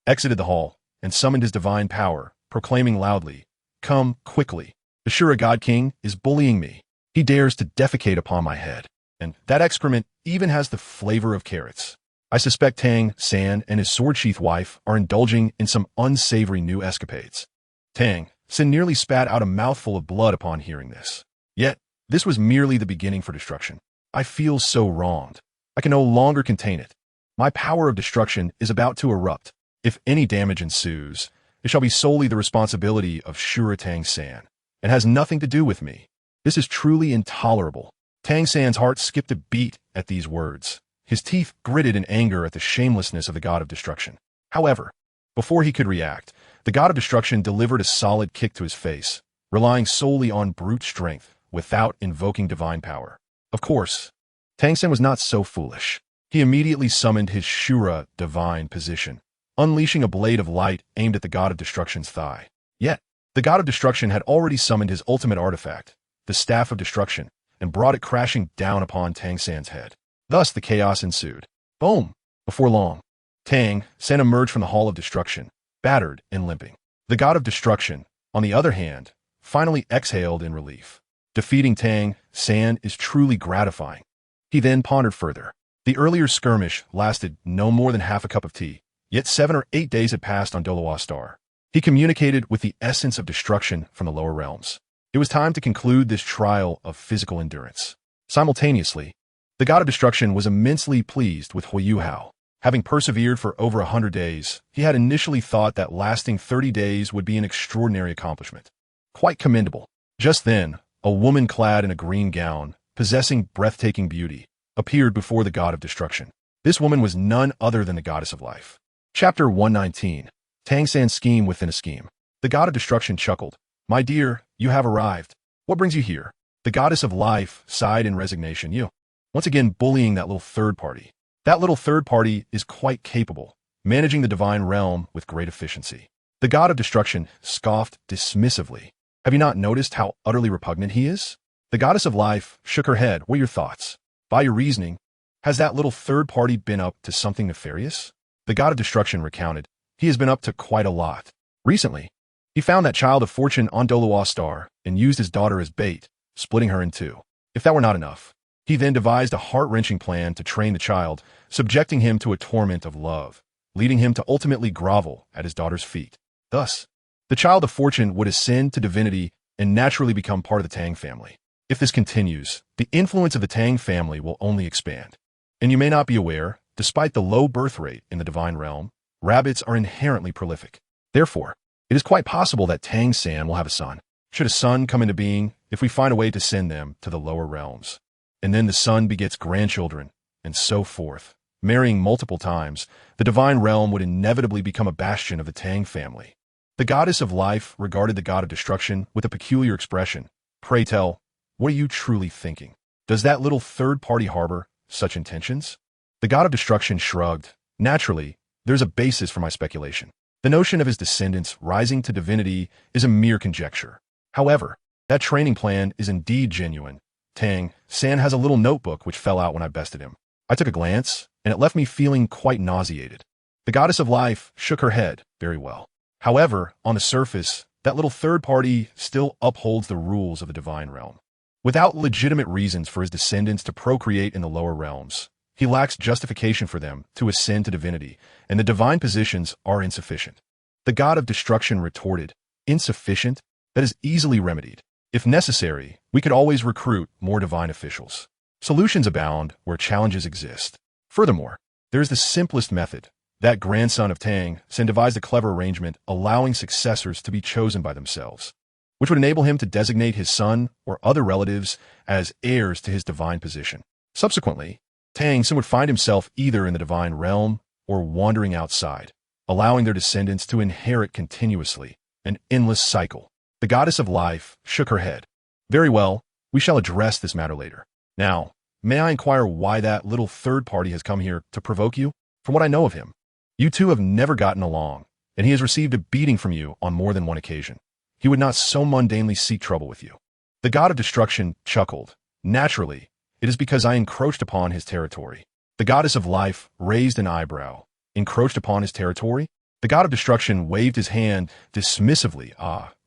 [SPEAKER 1] exited the hall, and summoned his divine power, proclaiming loudly, Come quickly. The Shura God King is bullying me. He dares to defecate upon my head, and that excrement even has the flavor of carrots. I suspect Tang San and his sword-sheath wife are indulging in some unsavory new escapades. Tang San nearly spat out a mouthful of blood upon hearing this. Yet, this was merely the beginning for destruction. I feel so wronged. I can no longer contain it. My power of destruction is about to erupt. If any damage ensues, it shall be solely the responsibility of Shura Tang San, and has nothing to do with me. This is truly intolerable. Tang San's heart skipped a beat at these words. His teeth gritted in anger at the shamelessness of the god of destruction. However, before he could react, the god of destruction delivered a solid kick to his face, relying solely on brute strength without invoking divine power. Of course, Tang San was not so foolish. He immediately summoned his Shura divine position, unleashing a blade of light aimed at the god of destruction's thigh. Yet, the god of destruction had already summoned his ultimate artifact, the Staff of Destruction, and brought it crashing down upon Tang San's head. Thus the chaos ensued. Boom! Before long, Tang San emerged from the Hall of Destruction, battered and limping. The god of destruction, on the other hand, finally exhaled in relief. Defeating Tang San is truly gratifying. He then pondered further. The earlier skirmish lasted no more than half a cup of tea, yet 7 or 8 days had passed on Douluo Star. He communicated with the essence of destruction from the lower realms. It was time to conclude this trial of physical endurance. Simultaneously, the god of destruction was immensely pleased with Huo Yuhao. Having persevered for over 100 days, he had initially thought that lasting 30 days would be an extraordinary accomplishment. Quite commendable. Just then, a woman clad in a green gown, possessing breathtaking beauty, appeared before the god of destruction. This woman was none other than the goddess of life. Chapter 119. Tang San's scheme within a scheme. The god of destruction chuckled. My dear, you have arrived. What brings you here? The goddess of life sighed in resignation. You. Once again bullying that little third party. That little third party is quite capable, managing the divine realm with great efficiency. The god of destruction scoffed dismissively. Have you not noticed how utterly repugnant he is? The goddess of life shook her head. What are your thoughts? By your reasoning, Has that little third party been up to something nefarious? The god of destruction recounted. He has been up to quite a lot. Recently, he found that child of fortune on Douluo star and used his daughter as bait, splitting her in two. If that were not enough, he then devised a heart-wrenching plan to train the child, subjecting him to a torment of love, leading him to ultimately grovel at his daughter's feet. Thus, the child of fortune would ascend to divinity and naturally become part of the Tang family. If this continues, the influence of the Tang family will only expand. And you may not be aware, despite the low birth rate in the divine realm, rabbits are inherently prolific. Therefore, it is quite possible that Tang San will have a son. Should a son come into being, if we find a way to send them to the lower realms. And then the son begets grandchildren, and so forth. Marrying multiple times, the divine realm would inevitably become a bastion of the Tang family. The goddess of life regarded the god of destruction with a peculiar expression. Pray tell, what are you truly thinking? Does that little third party harbor such intentions? The god of destruction shrugged. Naturally, there's a basis for my speculation. The notion of his descendants rising to divinity is a mere conjecture. However, that training plan is indeed genuine. Tang San has a little notebook which fell out when I bested him. I took a glance, and it left me feeling quite nauseated. The goddess of life shook her head. Very well. However, on the surface, that little third party still upholds the rules of the divine realm. Without legitimate reasons for his descendants to procreate in the lower realms, he lacks justification for them to ascend to divinity, and the divine positions are insufficient. The god of destruction retorted, insufficient? That is easily remedied. If necessary, we could always recruit more divine officials. Solutions abound where challenges exist. Furthermore, there is the simplest method. That grandson of Tang San devised a clever arrangement allowing successors to be chosen by themselves, which would enable him to designate his son or other relatives as heirs to his divine position. Subsequently, Tang San would find himself either in the divine realm or wandering outside, allowing their descendants to inherit continuously, an endless cycle. The goddess of life shook her head. Very well, we shall address this matter later. Now, may I inquire why that little third party has come here to provoke you? From what I know of him, you two have never gotten along, and he has received a beating from you on more than one occasion. He would not so mundanely seek trouble with you. The god of destruction chuckled. Naturally, it is because I encroached upon his territory. The goddess of life raised an eyebrow. Encroached upon his territory? The god of destruction waved his hand dismissively.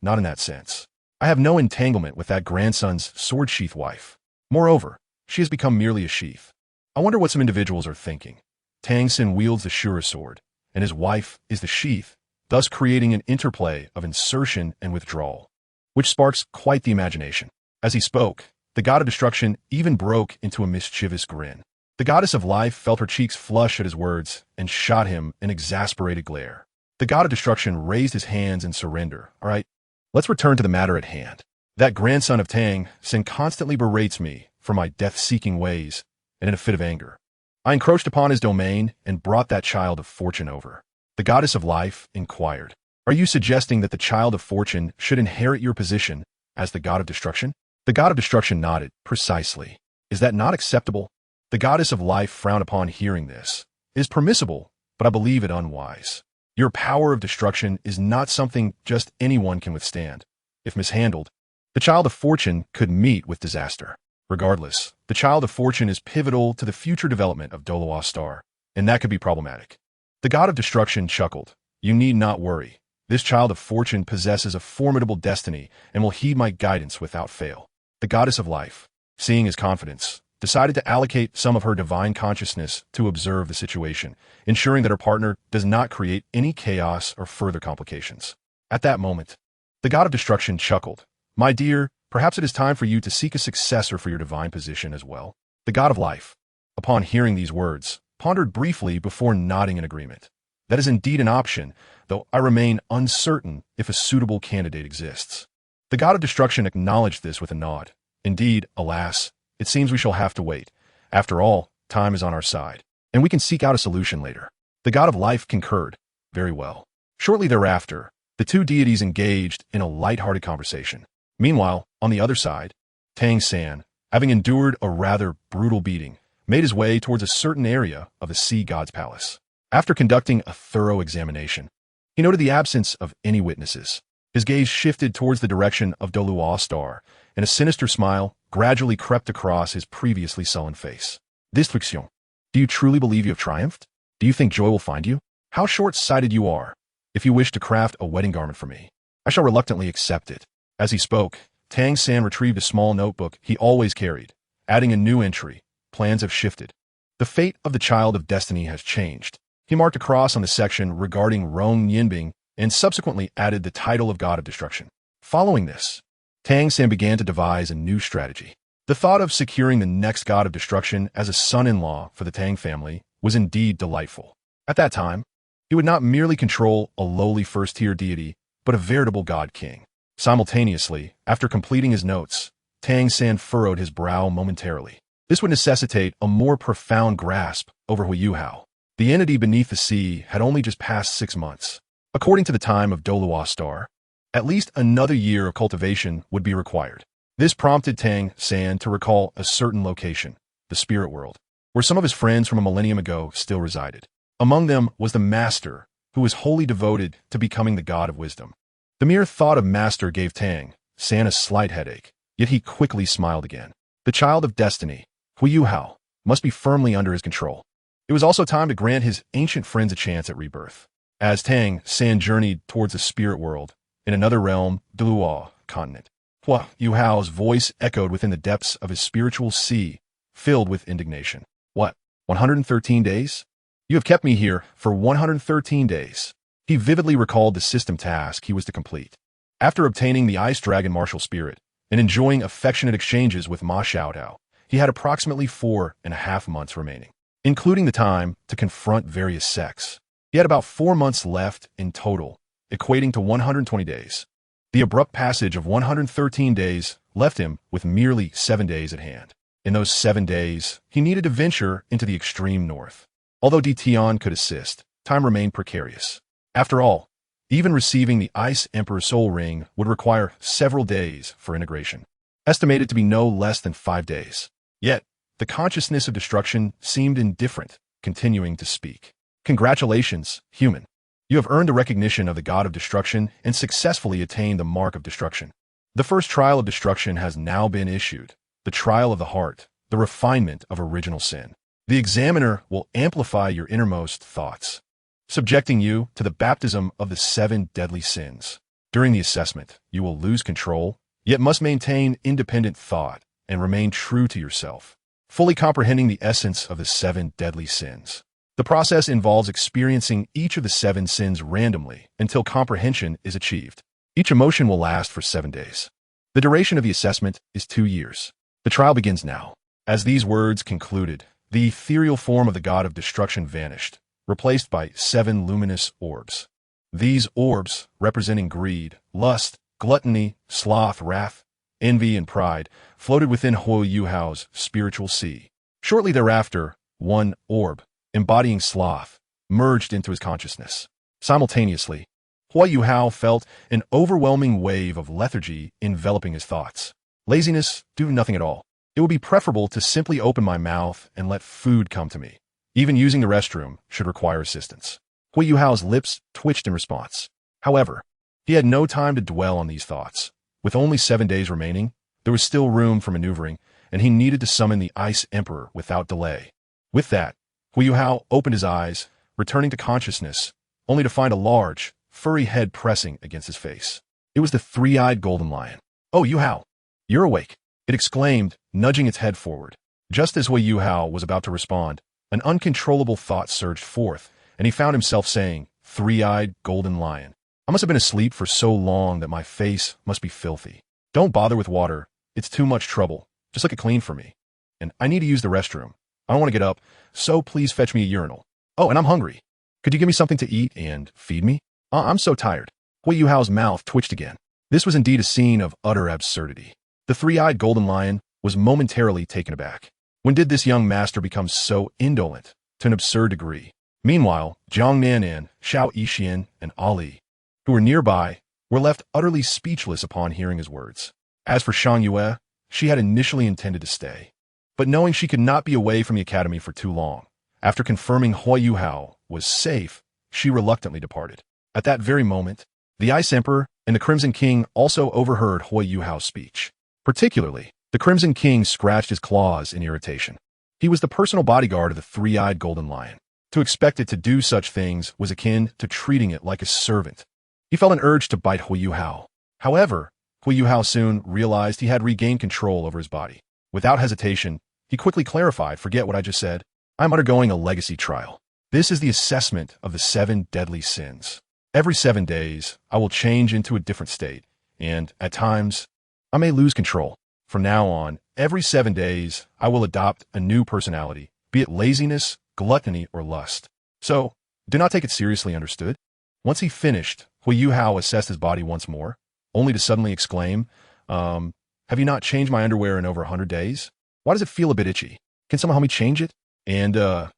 [SPEAKER 1] Not in that sense. I have no entanglement with that grandson's sword-sheath wife. Moreover, she has become merely a sheath. I wonder what some individuals are thinking. Tang San wields the Shura sword, and his wife is the sheath, thus creating an interplay of insertion and withdrawal, which sparks quite the imagination. As he spoke, the god of destruction even broke into a mischievous grin. The goddess of life felt her cheeks flush at his words and shot him an exasperated glare. The god of destruction raised his hands in surrender. All right, let's return to the matter at hand. That grandson of Tang San constantly berates me for my death-seeking ways, and in a fit of anger, I encroached upon his domain and brought that child of fortune over. The goddess of life inquired, are you suggesting that the child of fortune should inherit your position as the god of destruction? The god of destruction nodded. Precisely. Is that not acceptable? The goddess of life frowned upon hearing this. It is permissible, but I believe it unwise. Your power of destruction is not something just anyone can withstand. If mishandled, the child of fortune could meet with disaster. Regardless, the child of fortune is pivotal to the future development of Douluo star, and that could be problematic. The god of destruction chuckled. You need not worry. This child of fortune possesses a formidable destiny and will heed my guidance without fail. The goddess of life, seeing his confidence, decided to allocate some of her divine consciousness to observe the situation, ensuring that her partner does not create any chaos or further complications. At that moment, the god of destruction chuckled. My dear, perhaps it is time for you to seek a successor for your divine position as well. The god of life, upon hearing these words, pondered briefly before nodding in agreement. That is indeed an option, though I remain uncertain if a suitable candidate exists. The god of destruction acknowledged this with a nod. Indeed, alas, it seems we shall have to wait. After all, time is on our side, and we can seek out a solution later. The god of life concurred. Very well. Shortly thereafter, the two deities engaged in a light-hearted conversation. Meanwhile, on the other side, Tang San, having endured a rather brutal beating, made his way towards a certain area of the sea god's palace. After conducting a thorough examination, he noted the absence of any witnesses. His gaze shifted towards the direction of Douluo star, and a sinister smile gradually crept across his previously sullen face. Destruction. Do you truly believe you have triumphed? Do you think joy will find you? How short-sighted you are. If you wish to craft a wedding garment for me, I shall reluctantly accept it. As he spoke, Tang San retrieved a small notebook he always carried, adding a new entry. Plans have shifted. The fate of the Child of Destiny has changed. He marked a cross on the section regarding Rong Yinbing and subsequently added the title of God of Destruction. Following this, Tang San began to devise a new strategy. The thought of securing the next God of Destruction as a son-in-law for the Tang family was indeed delightful. At that time, he would not merely control a lowly first-tier deity, but a veritable god-king. Simultaneously, after completing his notes, Tang San furrowed his brow momentarily. This would necessitate a more profound grasp over Huo Yuhao. The entity beneath the sea had only just passed 6 months. According to the time of Douluo star, at least another year of cultivation would be required. This prompted Tang San to recall a certain location, the spirit world, where some of his friends from a millennium ago still resided. Among them was the Master, who was wholly devoted to becoming the god of wisdom. The mere thought of Master gave Tang San a slight headache, yet he quickly smiled again. The Child of Destiny, Huo Yuhao, must be firmly under his control. It was also time to grant his ancient friends a chance at rebirth. As Tang San journeyed towards the spirit world, in another realm, Douluo continent, Huo Yuhao's voice echoed within the depths of his spiritual sea, filled with indignation. What, 113 days? You have kept me here for 113 days. He vividly recalled the system task he was to complete. After obtaining the Ice Dragon martial spirit and enjoying affectionate exchanges with Ma Xiaodao, he had approximately 4.5 months remaining, including the time to confront various sects. He had about 4 months left in total, equating to 120 days. The abrupt passage of 113 days left him with merely 7 days at hand. In those 7 days, he needed to venture into the extreme north. Although Tian could assist, time remained precarious. After all, even receiving the Ice Emperor Soul Ring would require several days for integration, estimated to be no less than 5 days. Yet, the consciousness of destruction seemed indifferent, continuing to speak. Congratulations, human. You have earned the recognition of the God of Destruction and successfully attained the mark of destruction. The first trial of destruction has now been issued, the trial of the heart, the refinement of original sin. The examiner will amplify your innermost thoughts, subjecting you to the baptism of the 7 deadly sins. During the assessment, you will lose control, yet must maintain independent thought and remain true to yourself, fully comprehending the essence of the 7 deadly sins. The process involves experiencing each of the 7 sins randomly until comprehension is achieved. Each emotion will last for 7 days. The duration of the assessment is 2 years. The trial begins now. As these words concluded, the ethereal form of the God of Destruction vanished, replaced by 7 luminous orbs. These orbs, representing greed, lust, gluttony, sloth, wrath, envy, and pride, floated within Huo Yuhao's spiritual sea. Shortly thereafter, one orb, embodying sloth, merged into his consciousness. Simultaneously, Huo Yuhao felt an overwhelming wave of lethargy enveloping his thoughts. Laziness, do nothing at all. It would be preferable to simply open my mouth and let food come to me. Even using the restroom should require assistance. Huo Yuhao's lips twitched in response. However, he had no time to dwell on these thoughts. With only 7 days remaining, there was still room for maneuvering, and he needed to summon the Ice Emperor without delay. With that, Huo Yuhao opened his eyes, returning to consciousness, only to find a large, furry head pressing against his face. It was the 3-eyed golden lion. "Oh, Yuhao, you're awake," it exclaimed, nudging its head forward. Just as Huo Yuhao was about to respond, an uncontrollable thought surged forth, and he found himself saying, "3-eyed golden lion. I must have been asleep for so long that my face must be filthy. Don't bother with water. It's too much trouble. Just look it clean for me. And I need to use the restroom. I don't want to get up, so please fetch me a urinal. Oh, and I'm hungry. Could you give me something to eat and feed me? I'm so tired." Huo Yuhao's mouth twitched again. This was indeed a scene of utter absurdity. The 3-eyed golden lion was momentarily taken aback. When did this young master become so indolent to an absurd degree? Meanwhile, Zhang Nanan, Xiao Yixian, and Ali, who were nearby, were left utterly speechless upon hearing his words. As for Shang Yue, she had initially intended to stay, but knowing she could not be away from the academy for too long, after confirming Huo Yuhao was safe, she reluctantly departed. At that very moment, the Ice Emperor and the Crimson King also overheard Huo Yuhao's speech. Particularly, the Crimson King scratched his claws in irritation. He was the personal bodyguard of the three-eyed golden lion. To expect it to do such things was akin to treating it like a servant. He felt an urge to bite Huo Yuhao. However, Huo Yuhao soon realized he had regained control over his body. Without hesitation, he quickly clarified, "Forget what I just said. I'm undergoing a legacy trial. This is the assessment of the 7 deadly sins. Every 7 days, I will change into a different state, and, at times, I may lose control. From now on, every 7 days, I will adopt a new personality, be it laziness, gluttony, or lust. So, do not take it seriously, understood?" Once he finished, Huo Yuhao assessed his body once more, only to suddenly exclaim, "Have you not changed my underwear in over 100 days? Why does it feel a bit itchy? Can someone help me change it? And,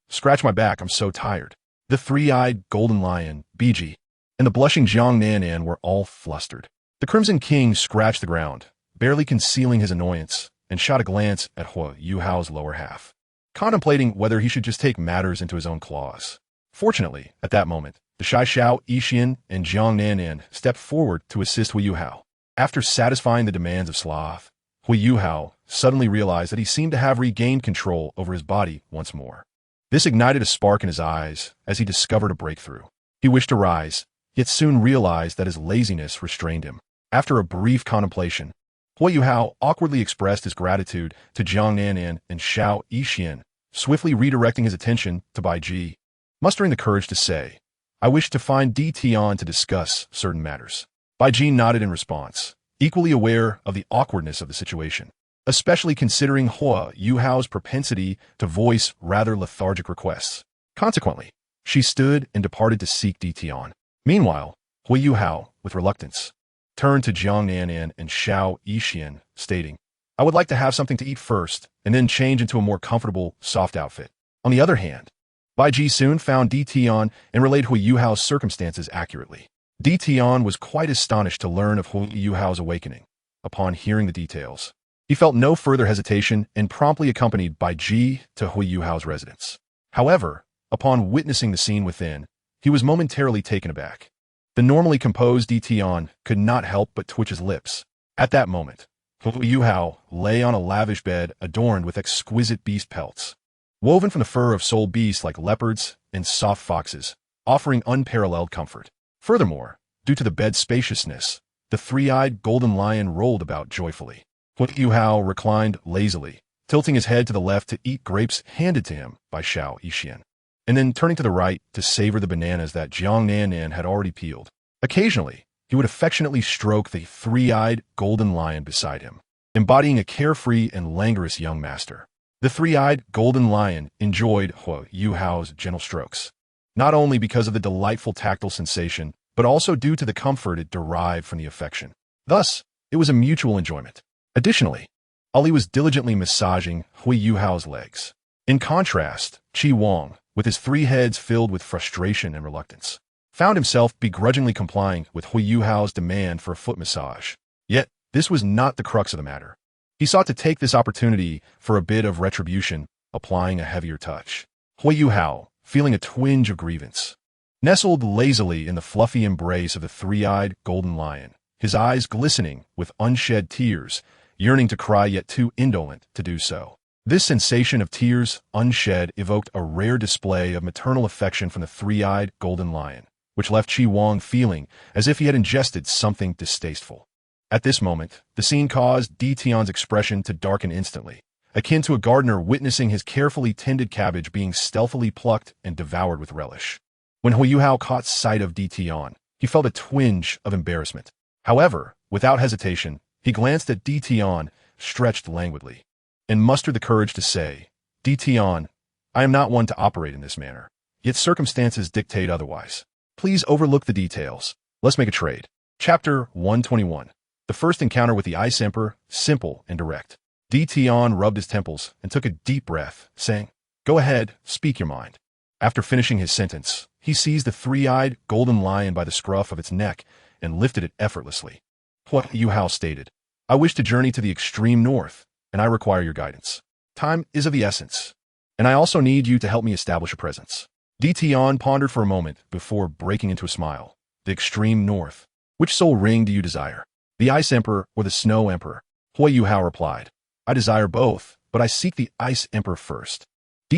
[SPEAKER 1] scratch my back, I'm so tired." The three-eyed golden lion, BG, and the blushing Jiang Nanan were all flustered. The Crimson King scratched the ground, barely concealing his annoyance, and shot a glance at Huo Yuhao's lower half, contemplating whether he should just take matters into his own claws. Fortunately, at that moment, the shy Xiao Yixian and Jiang Nanan stepped forward to assist Huo Yuhao. After satisfying the demands of sloth, Huo Yuhao suddenly realized that he seemed to have regained control over his body once more. This ignited a spark in his eyes as he discovered a breakthrough. He wished to rise, yet soon realized that his laziness restrained him. After a brief contemplation, Huo Yuhao awkwardly expressed his gratitude to Jiang Nanan and Xiao Yixian, swiftly redirecting his attention to Beibei, mustering the courage to say, "I wish to find Di Tian to discuss certain matters." Beibei nodded in response, equally aware of the awkwardness of the situation, especially considering Huo Yuhao's propensity to voice rather lethargic requests. Consequently, she stood and departed to seek Di Tian. Meanwhile, Huo Yuhao, with reluctance, turned to Jiang Nanan and Xiao Yixian, stating, "I would like to have something to eat first, and then change into a more comfortable, soft outfit." On the other hand, Beibei soon found Di Tian and relayed Huo Yuhao's circumstances accurately. Di Tian was quite astonished to learn of Huo Yuhao's awakening. Upon hearing the details, he felt no further hesitation and promptly accompanied Beibei to Huo Yuhao's residence. However, upon witnessing the scene within, he was momentarily taken aback. The normally composed Di Tian could not help but twitch his lips. At that moment, Huo Yuhao lay on a lavish bed adorned with exquisite beast pelts, woven from the fur of soul beasts like leopards and soft foxes, offering unparalleled comfort. Furthermore, due to the bed's spaciousness, the three-eyed golden lion rolled about joyfully. Huo Yuhao reclined lazily, tilting his head to the left to eat grapes handed to him by Xiao Yixian, and then turning to the right to savor the bananas that Jiang Nanan had already peeled. Occasionally, he would affectionately stroke the three-eyed golden lion beside him, embodying a carefree and languorous young master. The three-eyed golden lion enjoyed Huo Yuhao's gentle strokes, not only because of the delightful tactile sensation, but also due to the comfort it derived from the affection. Thus, it was a mutual enjoyment. Additionally, Ali was diligently massaging Huo Yuhao's legs. In contrast, Qi Wang, with his 3 heads filled with frustration and reluctance, found himself begrudgingly complying with Huo Yuhao's demand for a foot massage. Yet, this was not the crux of the matter. He sought to take this opportunity for a bit of retribution, applying a heavier touch. Huo Yuhao, feeling a twinge of grievance, nestled lazily in the fluffy embrace of the three-eyed golden lion, his eyes glistening with unshed tears, yearning to cry yet too indolent to do so. This sensation of tears unshed evoked a rare display of maternal affection from the three-eyed golden lion, which left Qi Wang feeling as if he had ingested something distasteful. At this moment, the scene caused Di Tian's expression to darken instantly, akin to a gardener witnessing his carefully tended cabbage being stealthily plucked and devoured with relish. When Huo Yuhao caught sight of Di Tian, he felt a twinge of embarrassment. However, without hesitation, he glanced at Di Tian, stretched languidly, and mustered the courage to say, "Di Tian, I am not one to operate in this manner, yet circumstances dictate otherwise. Please overlook the details. Let's make a trade." Chapter 121. The first encounter with the Ice Emperor, simple and direct. Di Tian rubbed his temples and took a deep breath, saying, "Go ahead, speak your mind." After finishing his sentence, he seized the three-eyed golden lion by the scruff of its neck and lifted it effortlessly. Huo Yuhao stated, "I wish to journey to the extreme north, and I require your guidance. Time is of the essence, and I also need you to help me establish a presence." Di Tian pondered for a moment before breaking into a smile. "The extreme north. Which soul ring do you desire? The Ice Emperor or the Snow Emperor?" Huo Yuhao replied, "I desire both, but I seek the Ice Emperor first."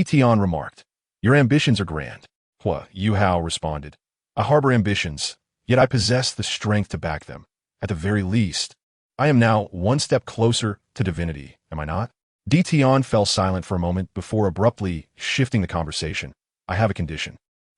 [SPEAKER 1] Tian remarked. Your ambitions are grand. Huo Yuhao responded. I harbor ambitions, yet I possess the strength to back them. At the very least, I am now one step closer to divinity, am I not? Tian fell silent for a moment before abruptly shifting the conversation. I have a condition.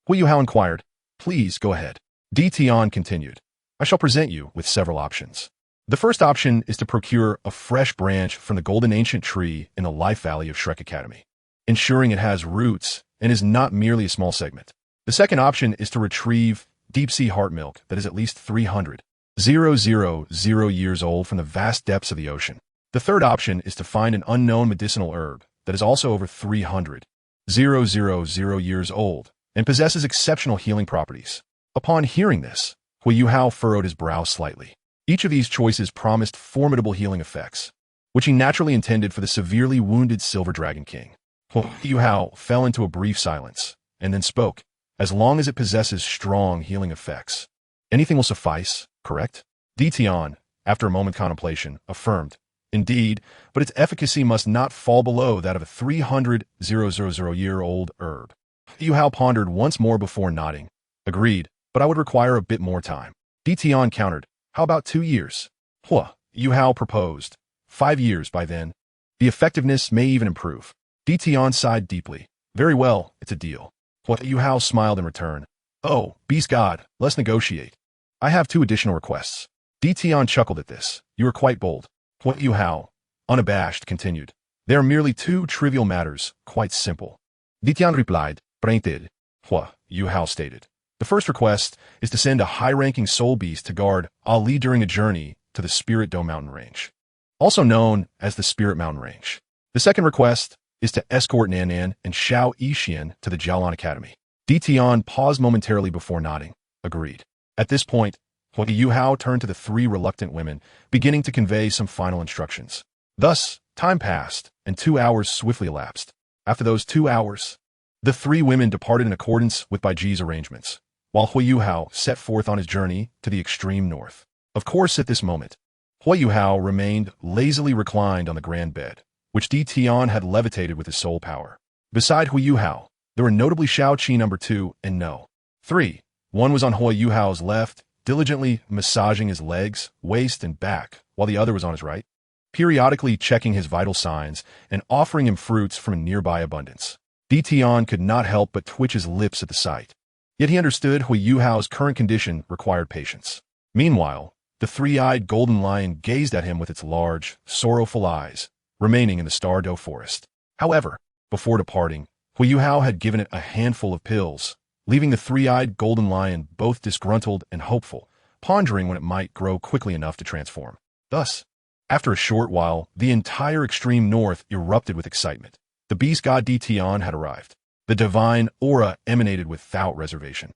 [SPEAKER 1] Huo Yuhao inquired. Please go ahead. Tian continued. I shall present you with several options. The first option is to procure a fresh branch from the golden ancient tree in the Life Valley of Shrek Academy, ensuring it has roots and is not merely a small segment. The second option is to retrieve deep-sea heart milk that is at least 300,000 years old from the vast depths of the ocean. The third option is to find an unknown medicinal herb that is also over 300,000 years old and possesses exceptional healing properties. Upon hearing this, Huo Yuhao furrowed his brow slightly. Each of these choices promised formidable healing effects, which he naturally intended for the severely wounded Silver Dragon King. Huo Yuhao fell into a brief silence, and then spoke. As long as it possesses strong healing effects, anything will suffice, correct? Tian, after a moment's contemplation, affirmed. Indeed, but its efficacy must not fall below that of a 300,000-year-old herb. Yuhao pondered once more before nodding. Agreed, but I would require a bit more time. Tian countered. How about 2 years? Huo Yuhao proposed. 5 years by then. The effectiveness may even improve. Tian sighed deeply. Very well, it's a deal. Huo Yuhao smiled in return. Oh, beast god, let's negotiate. I have 2 additional requests. Tian chuckled at this. You are quite bold. Huo Yuhao, unabashed, continued. They are merely 2 trivial matters, quite simple. Tian replied. Granted. Huo Yuhao stated. The first request is to send a high-ranking soul beast to guard Ali during a journey to the Spirit Dome mountain range, also known as the Spirit Mountain Range. The second request is to escort Nan and Xiao Yixian to the Jiaolan Academy. Tian paused momentarily before nodding. Agreed. At this point, Huo Yuhao turned to the 3 reluctant women, beginning to convey some final instructions. Thus, time passed, and 2 hours swiftly elapsed. After those 2 hours, the 3 women departed in accordance with Baiji's arrangements, while Huo Yuhao set forth on his journey to the extreme north. Of course, at this moment, Huo Yuhao remained lazily reclined on the grand bed, which Tian had levitated with his soul power. Beside Huo Yuhao, there were notably Shao Qi No. 2 and No. 3. One was on Huo Yuhao's left, diligently massaging his legs, waist, and back, while the other was on his right, periodically checking his vital signs and offering him fruits from a nearby abundance. Tian could not help but twitch his lips at the sight. Yet he understood Huo Yuhao's current condition required patience. Meanwhile, the 3-eyed golden lion gazed at him with its large, sorrowful eyes, remaining in the Star Doe forest. However, before departing, Huo Yuhao had given it a handful of pills, leaving the 3-eyed golden lion both disgruntled and hopeful, pondering when it might grow quickly enough to transform. Thus, after a short while, the entire extreme north erupted with excitement. The beast god Tian had arrived. The divine aura emanated without reservation.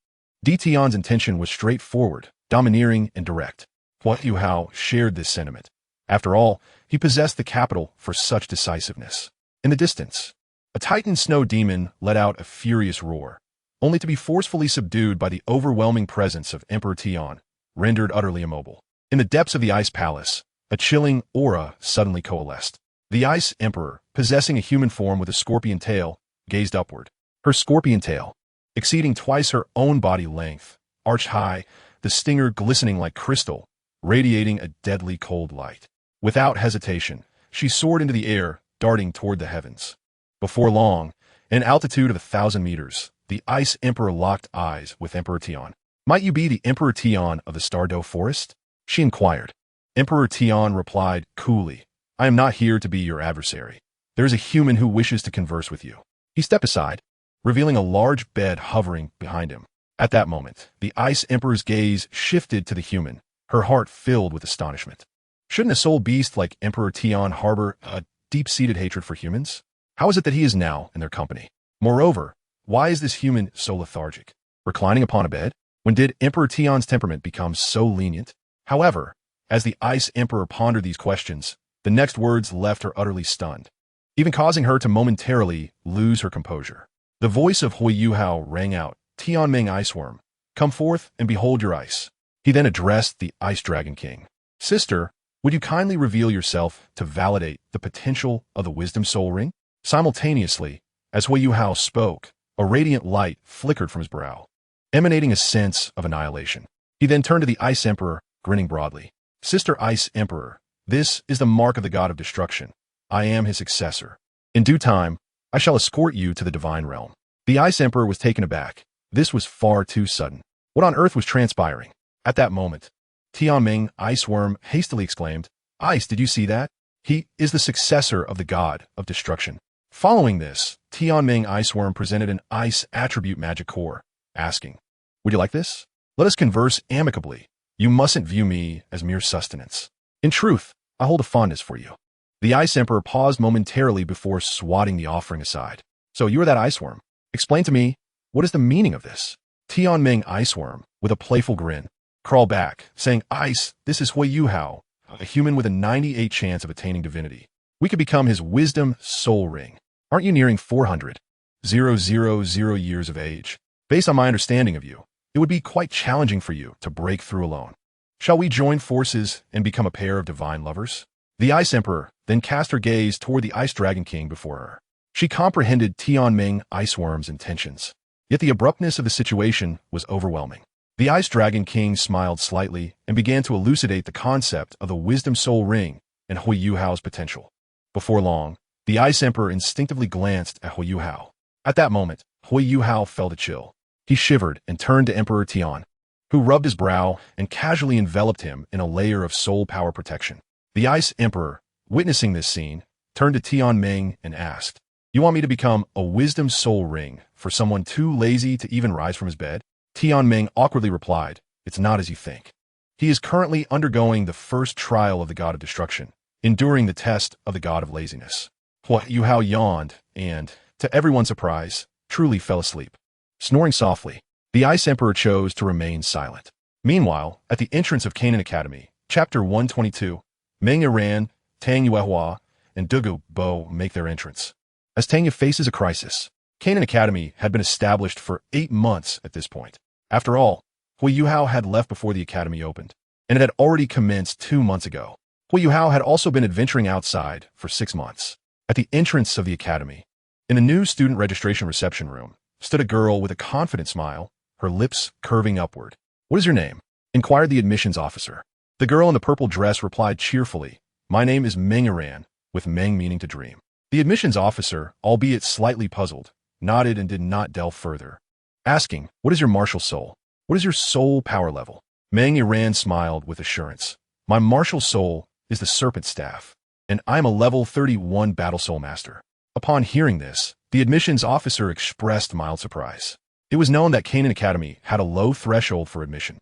[SPEAKER 1] Tian's intention was straightforward, domineering, and direct. Huo Yuhao shared this sentiment. After all, he possessed the capital for such decisiveness. In the distance, a titan snow demon let out a furious roar, only to be forcefully subdued by the overwhelming presence of Emperor Tian, rendered utterly immobile. In the depths of the ice palace, a chilling aura suddenly coalesced. The Ice Emperor, possessing a human form with a scorpion tail, gazed upward. Her scorpion tail, exceeding twice her own body length, arched high, the stinger glistening like crystal, radiating a deadly cold light. Without hesitation, she soared into the air, darting toward the heavens. Before long, at an altitude of 1,000 meters, the Ice Emperor locked eyes with Emperor Tian. Might you be the Emperor Tian of the Star Doe Forest? She inquired. Emperor Tian replied coolly, I am not here to be your adversary. There is a human who wishes to converse with you. He stepped aside, revealing a large bed hovering behind him. At that moment, the Ice Emperor's gaze shifted to the human, her heart filled with astonishment. Shouldn't a soul beast like Emperor Tian harbor a deep-seated hatred for humans? How is it that he is now in their company? Moreover, why is this human so lethargic, reclining upon a bed? When did Emperor Tian's temperament become so lenient? However, as the Ice Emperor pondered these questions, the next words left her utterly stunned, even causing her to momentarily lose her composure. The voice of Huo Yuhao rang out, Tianming Iceworm, come forth and behold your ice. He then addressed the Ice Dragon King. Sister, would you kindly reveal yourself to validate the potential of the Wisdom Soul Ring? Simultaneously, As Huo Yuhao spoke, a radiant light flickered from his brow, emanating a sense of annihilation. He then turned to the Ice Emperor, grinning broadly. Sister Ice Emperor, this is the mark of the god of destruction. I am his successor. In due time, I shall escort you to the divine realm. The Ice Emperor was taken aback. This was far too sudden. What on earth was transpiring? At that moment, Tianming Iceworm hastily exclaimed, Ice, did you see that? He is the successor of the god of destruction. Following this, Tianming Iceworm presented an ice attribute magic core, asking, Would you like this? Let us converse amicably. You mustn't view me as mere sustenance. In truth, I hold a fondness for you. The Ice Emperor paused momentarily before swatting the offering aside. So you are that iceworm. Explain to me, what is the meaning of this? Tianming Iceworm, with a playful grin, crawled back, saying, Ice, this is Huo Yuhao, a human with a 98 chance of attaining divinity. We could become his wisdom soul ring. Aren't you nearing 400,000 years of age? Based on my understanding of you, it would be quite challenging for you to break through alone. Shall we join forces and become a pair of divine lovers? The Ice Emperor then cast her gaze toward the Ice Dragon King before her. She comprehended Tianming Iceworm's intentions, yet the abruptness of the situation was overwhelming. The Ice Dragon King smiled slightly and began to elucidate the concept of the Wisdom Soul Ring and Huo Yuhao's potential. Before long, the Ice Emperor instinctively glanced at Huo Yuhao. At that moment, Huo Yuhao felt a chill. He shivered and turned to Emperor Tian, who rubbed his brow and casually enveloped him in a layer of soul power protection. The Ice Emperor, witnessing this scene, turned to Tianming and asked, You want me to become a wisdom soul ring for someone too lazy to even rise from his bed? Tianming awkwardly replied, It's not as you think. He is currently undergoing the first trial of the god of destruction, enduring the test of the god of laziness. Huo Yuhao yawned and, to everyone's surprise, truly fell asleep. Snoring softly, the Ice Emperor chose to remain silent. Meanwhile, at the entrance of Canaan Academy, Chapter 122, Meng Yiran, Tang Yuehua, and Dugu Bo make their entrance. As Tang faces a crisis, Canaan Academy had been established for 8 months at this point. After all, Huo Yuhao had left before the academy opened, and it had already commenced 2 months ago. Huo Yuhao had also been adventuring outside for 6 months. At the entrance of the academy, in a new student registration reception room, stood a girl with a confident smile, her lips curving upward. What is your name? Inquired the admissions officer. The girl in the purple dress replied cheerfully, My name is Meng Yiran, with Meng meaning to dream. The admissions officer, albeit slightly puzzled, nodded and did not delve further, asking, What is your martial soul? What is your soul power level? Meng Yiran smiled with assurance. My martial soul is the Serpent Staff, and I am a level 31 Battle Soul Master. Upon hearing this, the admissions officer expressed mild surprise. It was known that Canaan Academy had a low threshold for admission.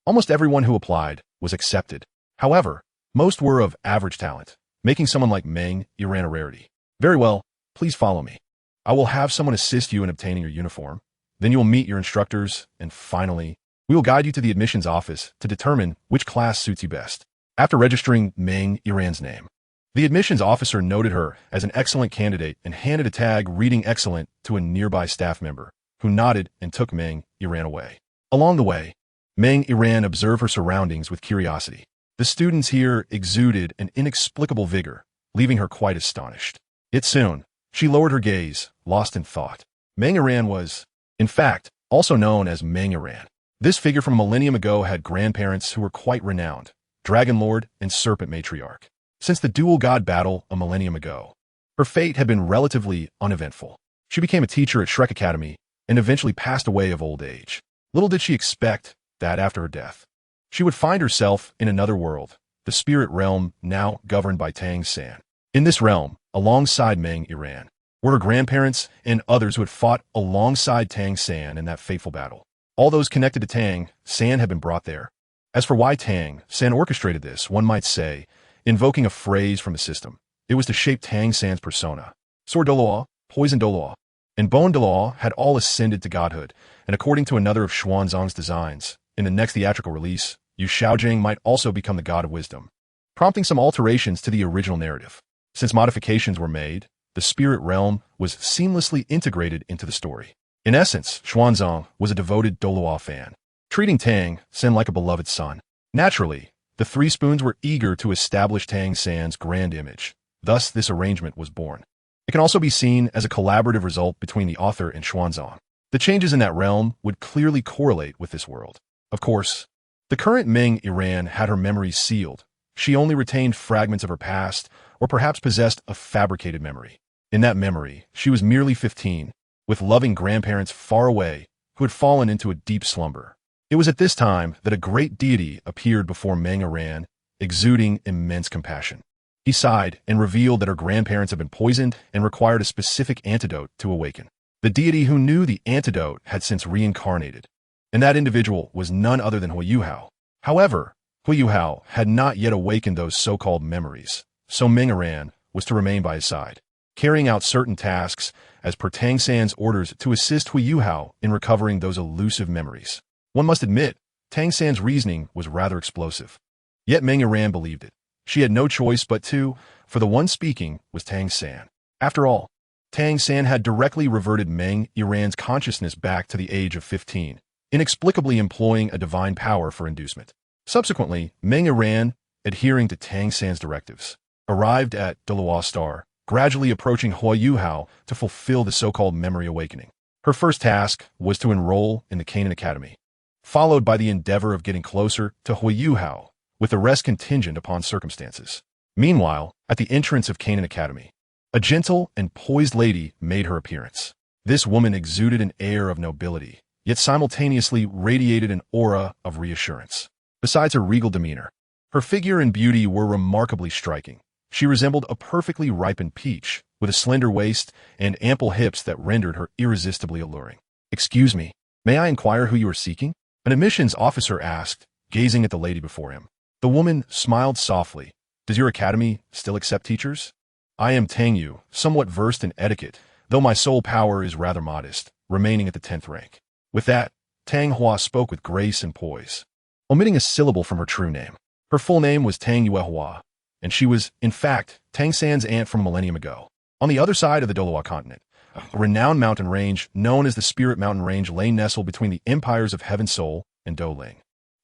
[SPEAKER 1] Almost everyone who applied was accepted. However, most were of average talent, making someone like Meng Yiran a rarity. Very well, please follow me. I will have someone assist you in obtaining your uniform. Then you will meet your instructors, and finally, we will guide you to the admissions office to determine which class suits you best. After registering Meng Yiran's name, the admissions officer noted her as an excellent candidate and handed a tag reading excellent to a nearby staff member, who nodded and took Meng Yiran away. Along the way, Meng Yiran observed her surroundings with curiosity. The students here exuded an inexplicable vigor, leaving her quite astonished. Yet soon, she lowered her gaze, lost in thought. Meng Yiran was, in fact, also known as Meng Yiran. This figure from a millennium ago had grandparents who were quite renowned, Dragon Lord and Serpent Matriarch. Since the dual god battle a millennium ago, her fate had been relatively uneventful. She became a teacher at Shrek Academy and eventually passed away of old age. Little did she expect that after her death, she would find herself in another world, the spirit realm now governed by Tang San. In this realm, alongside Meng Yiran, were her grandparents and others who had fought alongside Tang San in that fateful battle. All those connected to Tang San had been brought there. As for why Tang San orchestrated this, one might say, invoking a phrase from the system, it was to shape Tang San's persona. Sword Douluo, Poison Douluo, and Bone Douluo had all ascended to godhood, and according to another of Xuanzang's designs, in the next theatrical release, Yu Xiaojing might also become the god of wisdom, prompting some alterations to the original narrative. Since modifications were made, the spirit realm was seamlessly integrated into the story. In essence, Xuanzang was a devoted Douluo fan, treating Tang San like a beloved son. Naturally, the Three Spoons were eager to establish Tang San's grand image. Thus, this arrangement was born. It can also be seen as a collaborative result between the author and Xuanzang. The changes in that realm would clearly correlate with this world. Of course, the current Ming Iran had her memories sealed. She only retained fragments of her past, or perhaps possessed a fabricated memory. In that memory, she was merely 15, with loving grandparents far away who had fallen into a deep slumber. It was at this time that a great deity appeared before Meng Iran, exuding immense compassion. He sighed and revealed that her grandparents had been poisoned and required a specific antidote to awaken. The deity who knew the antidote had since reincarnated, and that individual was none other than Huo Yuhao. However, Huo Yuhao had not yet awakened those so-called memories, so Meng Iran was to remain by his side, carrying out certain tasks as per Tang San's orders to assist Huo Yuhao in recovering those elusive memories. One must admit, Tang San's reasoning was rather explosive. Yet Meng Iran believed it. She had no choice but to, for the one speaking was Tang San. After all, Tang San had directly reverted Meng Iran's consciousness back to the age of 15, inexplicably employing a divine power for inducement. Subsequently, Meng Iran, adhering to Tang San's directives, arrived at Douluo Star, gradually approaching Huo Yuhao to fulfill the so-called memory awakening. Her first task was to enroll in the Canaan Academy, followed by the endeavor of getting closer to Huo Yuhao, with the rest contingent upon circumstances. Meanwhile, at the entrance of Canaan Academy, a gentle and poised lady made her appearance. This woman exuded an air of nobility, yet simultaneously radiated an aura of reassurance. Besides her regal demeanor, her figure and beauty were remarkably striking. She resembled a perfectly ripened peach, with a slender waist and ample hips that rendered her irresistibly alluring. "Excuse me, may I inquire who you are seeking?" an admissions officer asked, gazing at the lady before him. The woman smiled softly. "Does your academy still accept teachers? I am Tang Yu, somewhat versed in etiquette, though my soul power is rather modest, remaining at the 10th rank." With that, Tang Hua spoke with grace and poise, omitting a syllable from her true name. Her full name was Tang Yue Hua, and she was, in fact, Tang San's aunt from a millennium ago. On the other side of the Douluo continent, a renowned mountain range known as the Spirit Mountain Range lay nestled between the empires of Heaven Soul and Douling.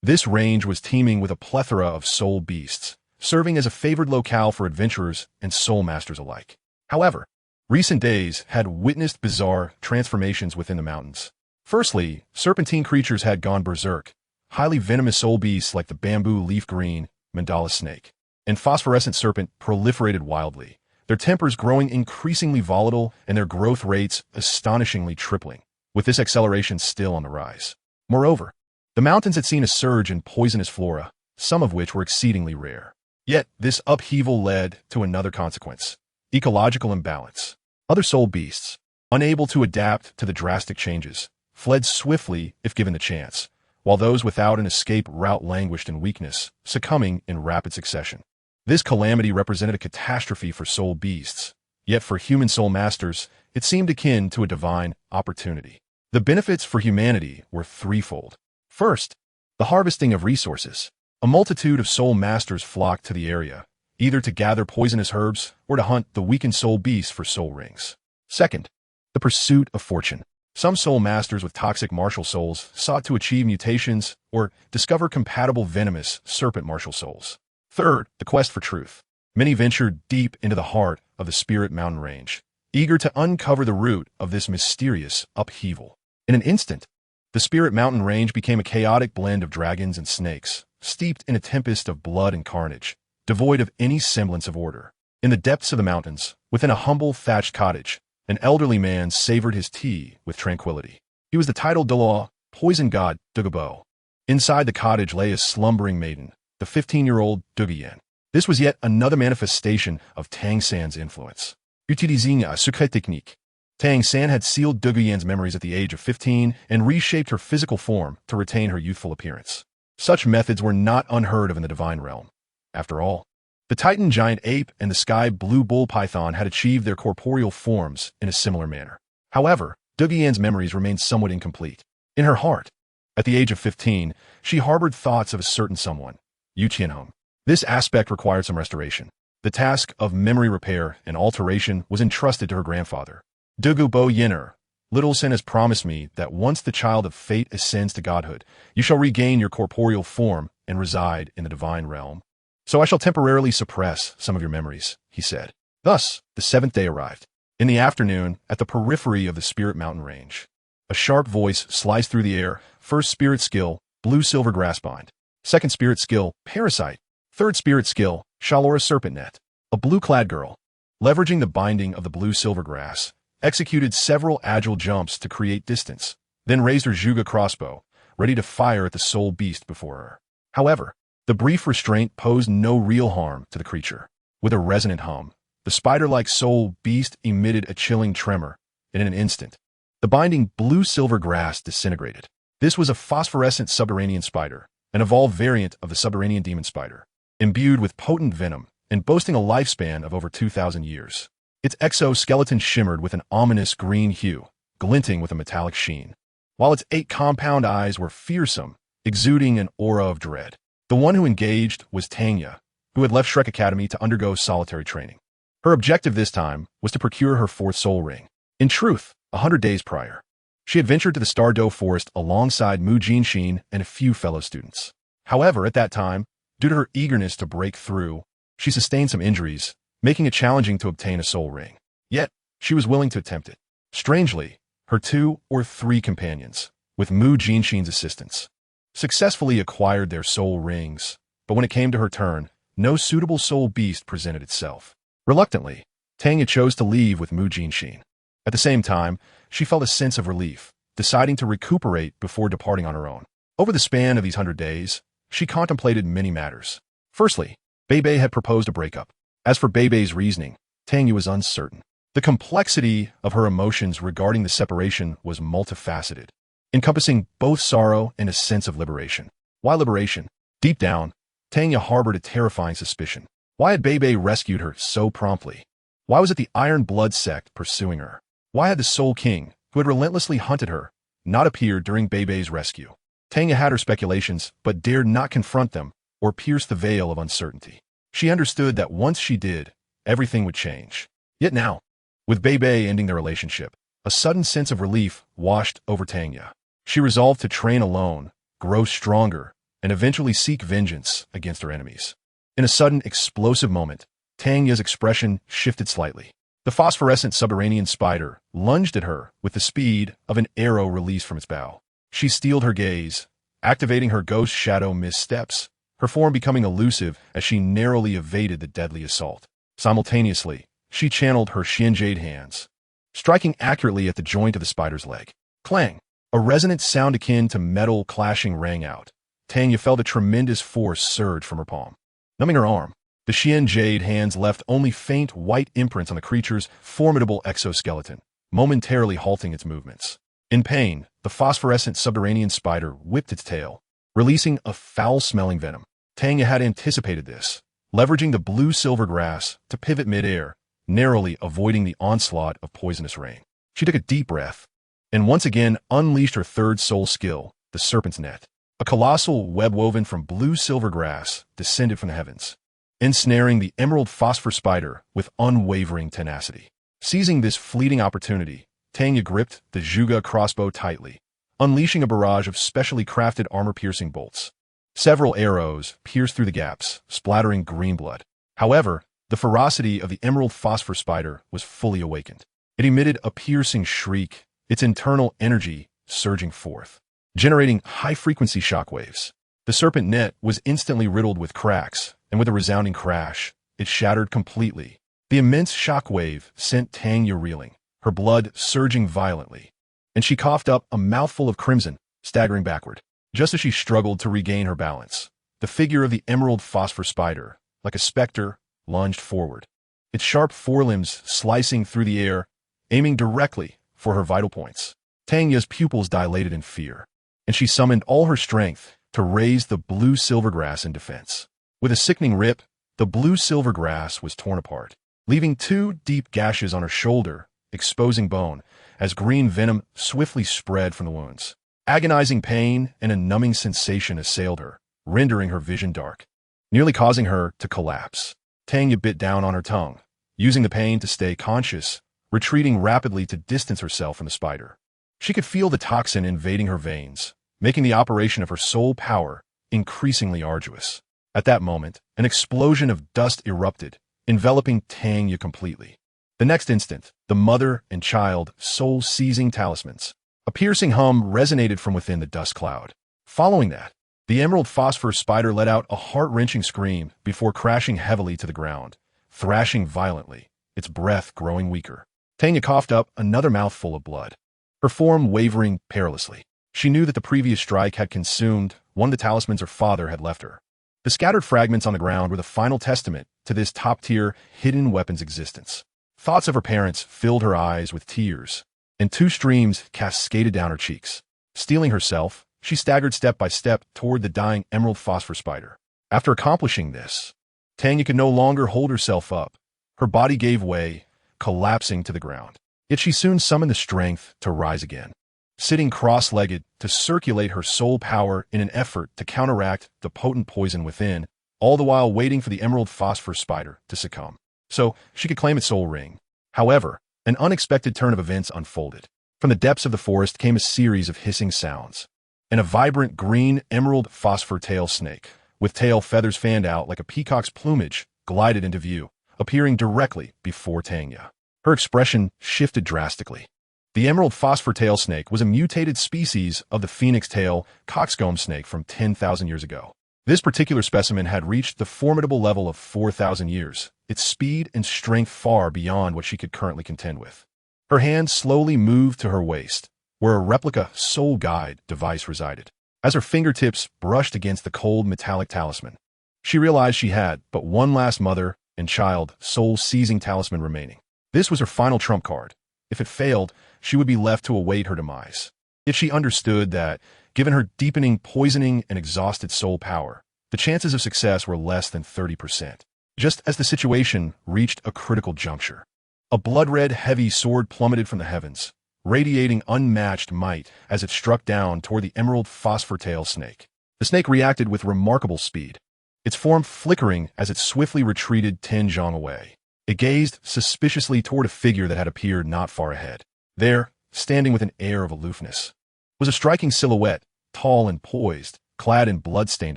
[SPEAKER 1] This range was teeming with a plethora of soul beasts, serving as a favored locale for adventurers and soul masters alike. However, recent days had witnessed bizarre transformations within the mountains. Firstly, serpentine creatures had gone berserk, highly venomous soul beasts like the bamboo leaf green mandala snake and phosphorescent serpent proliferated wildly, their tempers growing increasingly volatile and their growth rates astonishingly tripling, with this acceleration still on the rise. Moreover, the mountains had seen a surge in poisonous flora, some of which were exceedingly rare. Yet, this upheaval led to another consequence: ecological imbalance. Other soul beasts, unable to adapt to the drastic changes, fled swiftly if given the chance, while those without an escape route languished in weakness, succumbing in rapid succession. This calamity represented a catastrophe for soul beasts, yet for human soul masters, it seemed akin to a divine opportunity. The benefits for humanity were threefold. First, the harvesting of resources. A multitude of soul masters flocked to the area, either to gather poisonous herbs or to hunt the weakened soul beasts for soul rings. Second, the pursuit of fortune. Some soul masters with toxic martial souls sought to achieve mutations or discover compatible venomous serpent martial souls. Third, the quest for truth. Many ventured deep into the heart of the Spirit Mountain Range, eager to uncover the root of this mysterious upheaval. In an instant, the Spirit Mountain Range became a chaotic blend of dragons and snakes, steeped in a tempest of blood and carnage, devoid of any semblance of order. In the depths of the mountains, within a humble thatched cottage, an elderly man savored his tea with tranquility. He was the titled Douluo, poison god Dugabo. Inside the cottage lay a slumbering maiden, the 15-year-old Duguyan. This was yet another manifestation of Tang San's influence. Utilising a secret technique, Tang San had sealed Duguyan's memories at the age of 15 and reshaped her physical form to retain her youthful appearance. Such methods were not unheard of in the divine realm. After all, the Titan giant ape and the sky blue bull python had achieved their corporeal forms in a similar manner. However, Duguyan's memories remained somewhat incomplete. In her heart, at the age of 15, she harbored thoughts of a certain someone, Yu Qianhong. This aspect required some restoration. The task of memory repair and alteration was entrusted to her grandfather. Dugu Bo Yenner, Little Sin has promised me that once the child of fate ascends to godhood, you shall regain your corporeal form and reside in the divine realm. So I shall temporarily suppress some of your memories, he said. Thus, the 7th day arrived. In the afternoon, at the periphery of the Spirit Mountain Range, a sharp voice sliced through the air. First spirit skill, Blue Silver Grass Bind. Second spirit skill, Parasite. Third spirit skill, Shalora Serpent Net. A blue-clad girl, leveraging the binding of the blue silver grass, executed several agile jumps to create distance, then raised her Zhuge crossbow, ready to fire at the soul beast before her. However, the brief restraint posed no real harm to the creature. With a resonant hum, the spider-like soul beast emitted a chilling tremor, and in an instant, the binding blue-silver grass disintegrated. This was a phosphorescent subterranean spider, an evolved variant of the subterranean demon spider, imbued with potent venom and boasting a lifespan of over 2,000 years. Its exoskeleton shimmered with an ominous green hue, glinting with a metallic sheen, while its 8 compound eyes were fearsome, exuding an aura of dread. The one who engaged was Tanya, who had left Shrek Academy to undergo solitary training. Her objective this time was to procure her 4th soul ring. In truth, 100 days prior, she had ventured to the Stardow Forest alongside Mu Jinxin and a few fellow students. However, at that time, due to her eagerness to break through, she sustained some injuries, making it challenging to obtain a soul ring. Yet, she was willing to attempt it. Strangely, her 2 or 3 companions, with Mu Jinxin's assistance, successfully acquired their soul rings, but when it came to her turn, no suitable soul beast presented itself. Reluctantly, Tanya chose to leave with Mu Jinxin. At the same time, she felt a sense of relief, deciding to recuperate before departing on her own. Over the span of these 100 days, she contemplated many matters. Firstly, Beibei had proposed a breakup. As for Beibei's reasoning, Tanya was uncertain. The complexity of her emotions regarding the separation was multifaceted, encompassing both sorrow and a sense of liberation. Why liberation? Deep down, Tanya harbored a terrifying suspicion. Why had Beibei rescued her so promptly? Why was it the Iron Blood sect pursuing her? Why had the Soul King, who had relentlessly hunted her, not appeared during Beibei's rescue? Tanya had her speculations, but dared not confront them or pierce the veil of uncertainty. She understood that once she did, everything would change. Yet now, with Beibei ending their relationship, a sudden sense of relief washed over Tanya. She resolved to train alone, grow stronger, and eventually seek vengeance against her enemies. In a sudden, explosive moment, Tanya's expression shifted slightly. The phosphorescent subterranean spider lunged at her with the speed of an arrow released from its bow. She steeled her gaze, activating her ghost shadow missteps, her form becoming elusive as she narrowly evaded the deadly assault. Simultaneously, she channeled her Xian Jade hands, striking accurately at the joint of the spider's leg. Clang! A resonant sound akin to metal clashing rang out. Tanya felt a tremendous force surge from her palm. Numbing her arm, the Xian Jade hands left only faint white imprints on the creature's formidable exoskeleton, momentarily halting its movements. In pain, the phosphorescent subterranean spider whipped its tail, releasing a foul-smelling venom. Tanya had anticipated this, leveraging the blue-silver grass to pivot mid-air, narrowly avoiding the onslaught of poisonous rain. She took a deep breath, and once again unleashed her 3rd soul skill, the Serpent's Net. A colossal web woven from blue-silver grass descended from the heavens, ensnaring the emerald phosphor spider with unwavering tenacity. Seizing this fleeting opportunity, Tanya gripped the Zhuge crossbow tightly, unleashing a barrage of specially crafted armor-piercing bolts. Several arrows pierced through the gaps, splattering green blood. However, the ferocity of the emerald phosphor spider was fully awakened. It emitted a piercing shriek, its internal energy surging forth, generating high-frequency shockwaves. The serpent net was instantly riddled with cracks, and with a resounding crash, it shattered completely. The immense shockwave sent Tanya reeling, her blood surging violently, and she coughed up a mouthful of crimson, staggering backward. Just as she struggled to regain her balance, the figure of the emerald phosphor spider, like a specter, lunged forward, its sharp forelimbs slicing through the air, aiming directly for her vital points. Tanya's pupils dilated in fear, and she summoned all her strength to raise the blue-silver grass in defense. With a sickening rip, the blue-silver grass was torn apart, leaving 2 deep gashes on her shoulder, exposing bone, as green venom swiftly spread from the wounds. Agonizing pain and a numbing sensation assailed her, rendering her vision dark, nearly causing her to collapse. Tanya bit down on her tongue, using the pain to stay conscious, retreating rapidly to distance herself from the spider. She could feel the toxin invading her veins, making the operation of her soul power increasingly arduous. At that moment, an explosion of dust erupted, enveloping Tanya completely. The next instant, the mother and child soul-seizing talismans. A piercing hum resonated from within the dust cloud. Following that, the emerald phosphor spider let out a heart-wrenching scream before crashing heavily to the ground, thrashing violently, its breath growing weaker. Tanya coughed up another mouthful of blood, her form wavering perilously. She knew that the previous strike had consumed one of the talismans her father had left her. The scattered fragments on the ground were the final testament to this top-tier hidden weapon's existence. Thoughts of her parents filled her eyes with tears, and two streams cascaded down her cheeks. Steeling herself, she staggered step by step toward the dying emerald phosphor spider. After accomplishing this, Tanya could no longer hold herself up. Her body gave way, collapsing to the ground. Yet she soon summoned the strength to rise again, sitting cross-legged to circulate her soul power in an effort to counteract the potent poison within, all the while waiting for the emerald phosphor spider to succumb, so she could claim its soul ring. However, an unexpected turn of events unfolded. From the depths of the forest came a series of hissing sounds, and a vibrant green emerald phosphor tail snake, with tail feathers fanned out like a peacock's plumage, glided into view, appearing directly before Tanya. Her expression shifted drastically. The emerald phosphor tail snake was a mutated species of the phoenix tail coxcomb snake from 10,000 years ago. This particular specimen had reached the formidable level of 4,000 years, its speed and strength far beyond what she could currently contend with. Her hand slowly moved to her waist, where a replica soul guide device resided. As her fingertips brushed against the cold metallic talisman, she realized she had but one last mother and child soul-seizing talisman remaining. This was her final trump card. If it failed, she would be left to await her demise. Yet she understood that, given her deepening poisoning and exhausted soul power, the chances of success were less than 30%. Just as the situation reached a critical juncture, a blood-red heavy sword plummeted from the heavens, radiating unmatched might as it struck down toward the emerald phosphor tail snake. The snake reacted with remarkable speed, its form flickering as it swiftly retreated 10 zhang away. It gazed suspiciously toward a figure that had appeared not far ahead. There, standing with an air of aloofness, was a striking silhouette, tall and poised, clad in blood-stained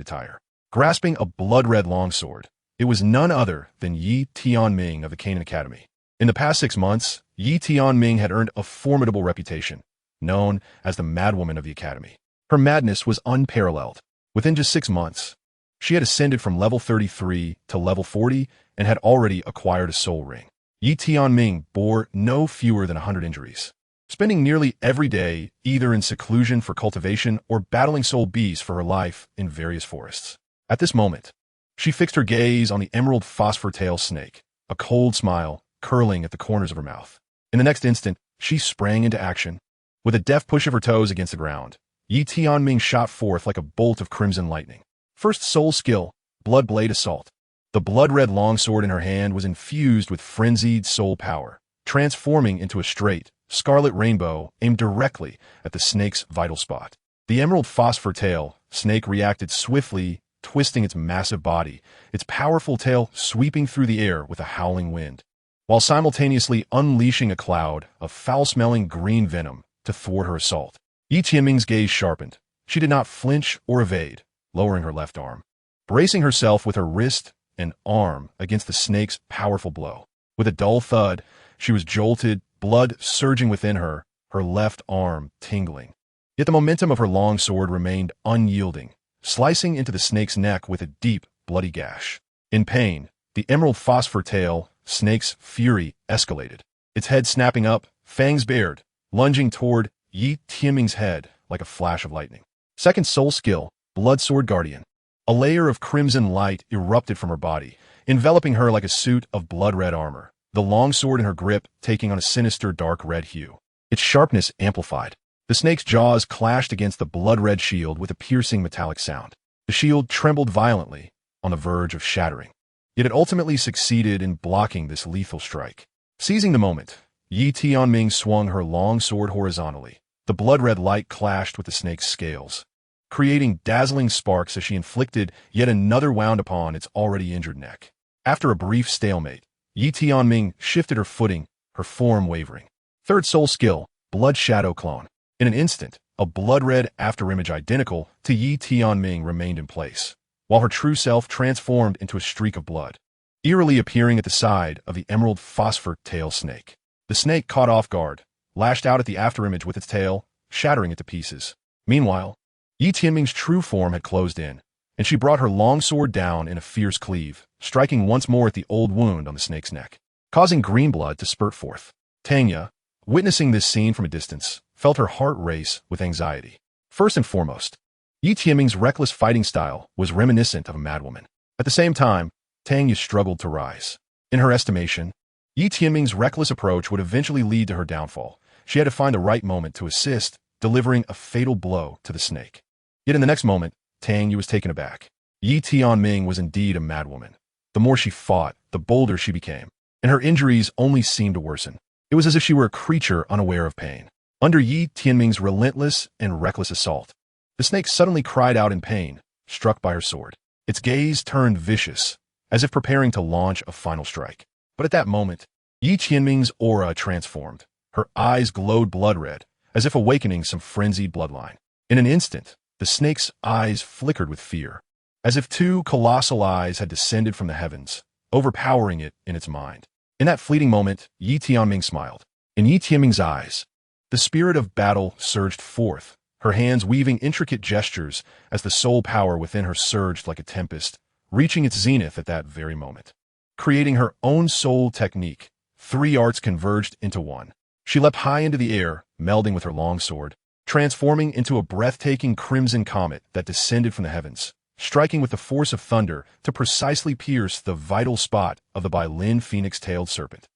[SPEAKER 1] attire. Grasping a blood-red longsword, it was none other than Yi Tianming of the Canaan Academy. In the past 6 months, Yi Tianming had earned a formidable reputation, known as the Madwoman of the Academy. Her madness was unparalleled. Within just 6 months, she had ascended from level 33 to level 40 and had already acquired a soul ring. Yi Tianming bore no fewer than 100 injuries, spending nearly every day either in seclusion for cultivation or battling soul beasts for her life in various forests. At this moment, she fixed her gaze on the emerald phosphor tail snake, a cold smile curling at the corners of her mouth. In the next instant, she sprang into action. With a deft push of her toes against the ground, Yi Tianming shot forth like a bolt of crimson lightning. First soul skill, Blood Blade Assault. The blood-red longsword in her hand was infused with frenzied soul power, transforming into a straight, scarlet rainbow aimed directly at the snake's vital spot. The emerald phosphor tail snake reacted swiftly, twisting its massive body, its powerful tail sweeping through the air with a howling wind, while simultaneously unleashing a cloud of foul-smelling green venom to thwart her assault. Yi Tianming's gaze sharpened. She did not flinch or evade, lowering her left arm, bracing herself with her wrist and arm against the snake's powerful blow. With a dull thud, she was jolted, blood surging within her, her left arm tingling. Yet the momentum of her long sword remained unyielding, slicing into the snake's neck with a deep, bloody gash. In pain, the emerald phosphor tail snake's fury escalated, its head snapping up, fangs bared, lunging toward Yi Tianming's head like a flash of lightning. Second soul skill, Blood Sword Guardian. A layer of crimson light erupted from her body, enveloping her like a suit of blood-red armor, the long sword in her grip taking on a sinister dark red hue. Its sharpness amplified. The snake's jaws clashed against the blood-red shield with a piercing metallic sound. The shield trembled violently, on the verge of shattering. Yet it ultimately succeeded in blocking this lethal strike. Seizing the moment, Yi Tianming swung her long sword horizontally. The blood-red light clashed with the snake's scales, creating dazzling sparks as she inflicted yet another wound upon its already injured neck. After a brief stalemate, Yi Tianming shifted her footing, her form wavering. Third soul skill, Blood Shadow Clone. In an instant, a blood-red afterimage identical to Yi Tianming remained in place, while her true self transformed into a streak of blood. eerily appearing at the side of the emerald phosphor tail snake. The snake, caught off guard, lashed out at the afterimage with its tail, shattering it to pieces. Meanwhile, Yi Tianming's true form had closed in, and she brought her long sword down in a fierce cleave, striking once more at the old wound on the snake's neck, causing green blood to spurt forth. Tanya, witnessing this scene from a distance, felt her heart race with anxiety. First and foremost, Yi Tianming's reckless fighting style was reminiscent of a madwoman. At the same time, Tanya struggled to rise. In her estimation, Yi Tianming's reckless approach would eventually lead to her downfall. She had to find the right moment to assist, delivering a fatal blow to the snake. Yet in the next moment, Tanya was taken aback. Yi Tianming was indeed a madwoman. The more she fought, the bolder she became, and her injuries only seemed to worsen. It was as if she were a creature unaware of pain. Under Yi Tianming's relentless and reckless assault, the snake suddenly cried out in pain, struck by her sword. Its gaze turned vicious, as if preparing to launch a final strike. But at that moment, Yi Tianming's aura transformed. Her eyes glowed blood red, as if awakening some frenzied bloodline. In an instant, the snake's eyes flickered with fear, as if two colossal eyes had descended from the heavens, overpowering it in its mind. In that fleeting moment, Yi Tianming smiled. In Yi Tianming's eyes, the spirit of battle surged forth, her hands weaving intricate gestures as the soul power within her surged like a tempest, reaching its zenith at that very moment. Creating her own soul technique, three arts converged into one. She leapt high into the air, melding with her long sword, transforming into a breathtaking crimson comet that descended from the heavens, striking with the force of thunder to precisely pierce the vital spot of the Beilin phoenix-tailed serpent.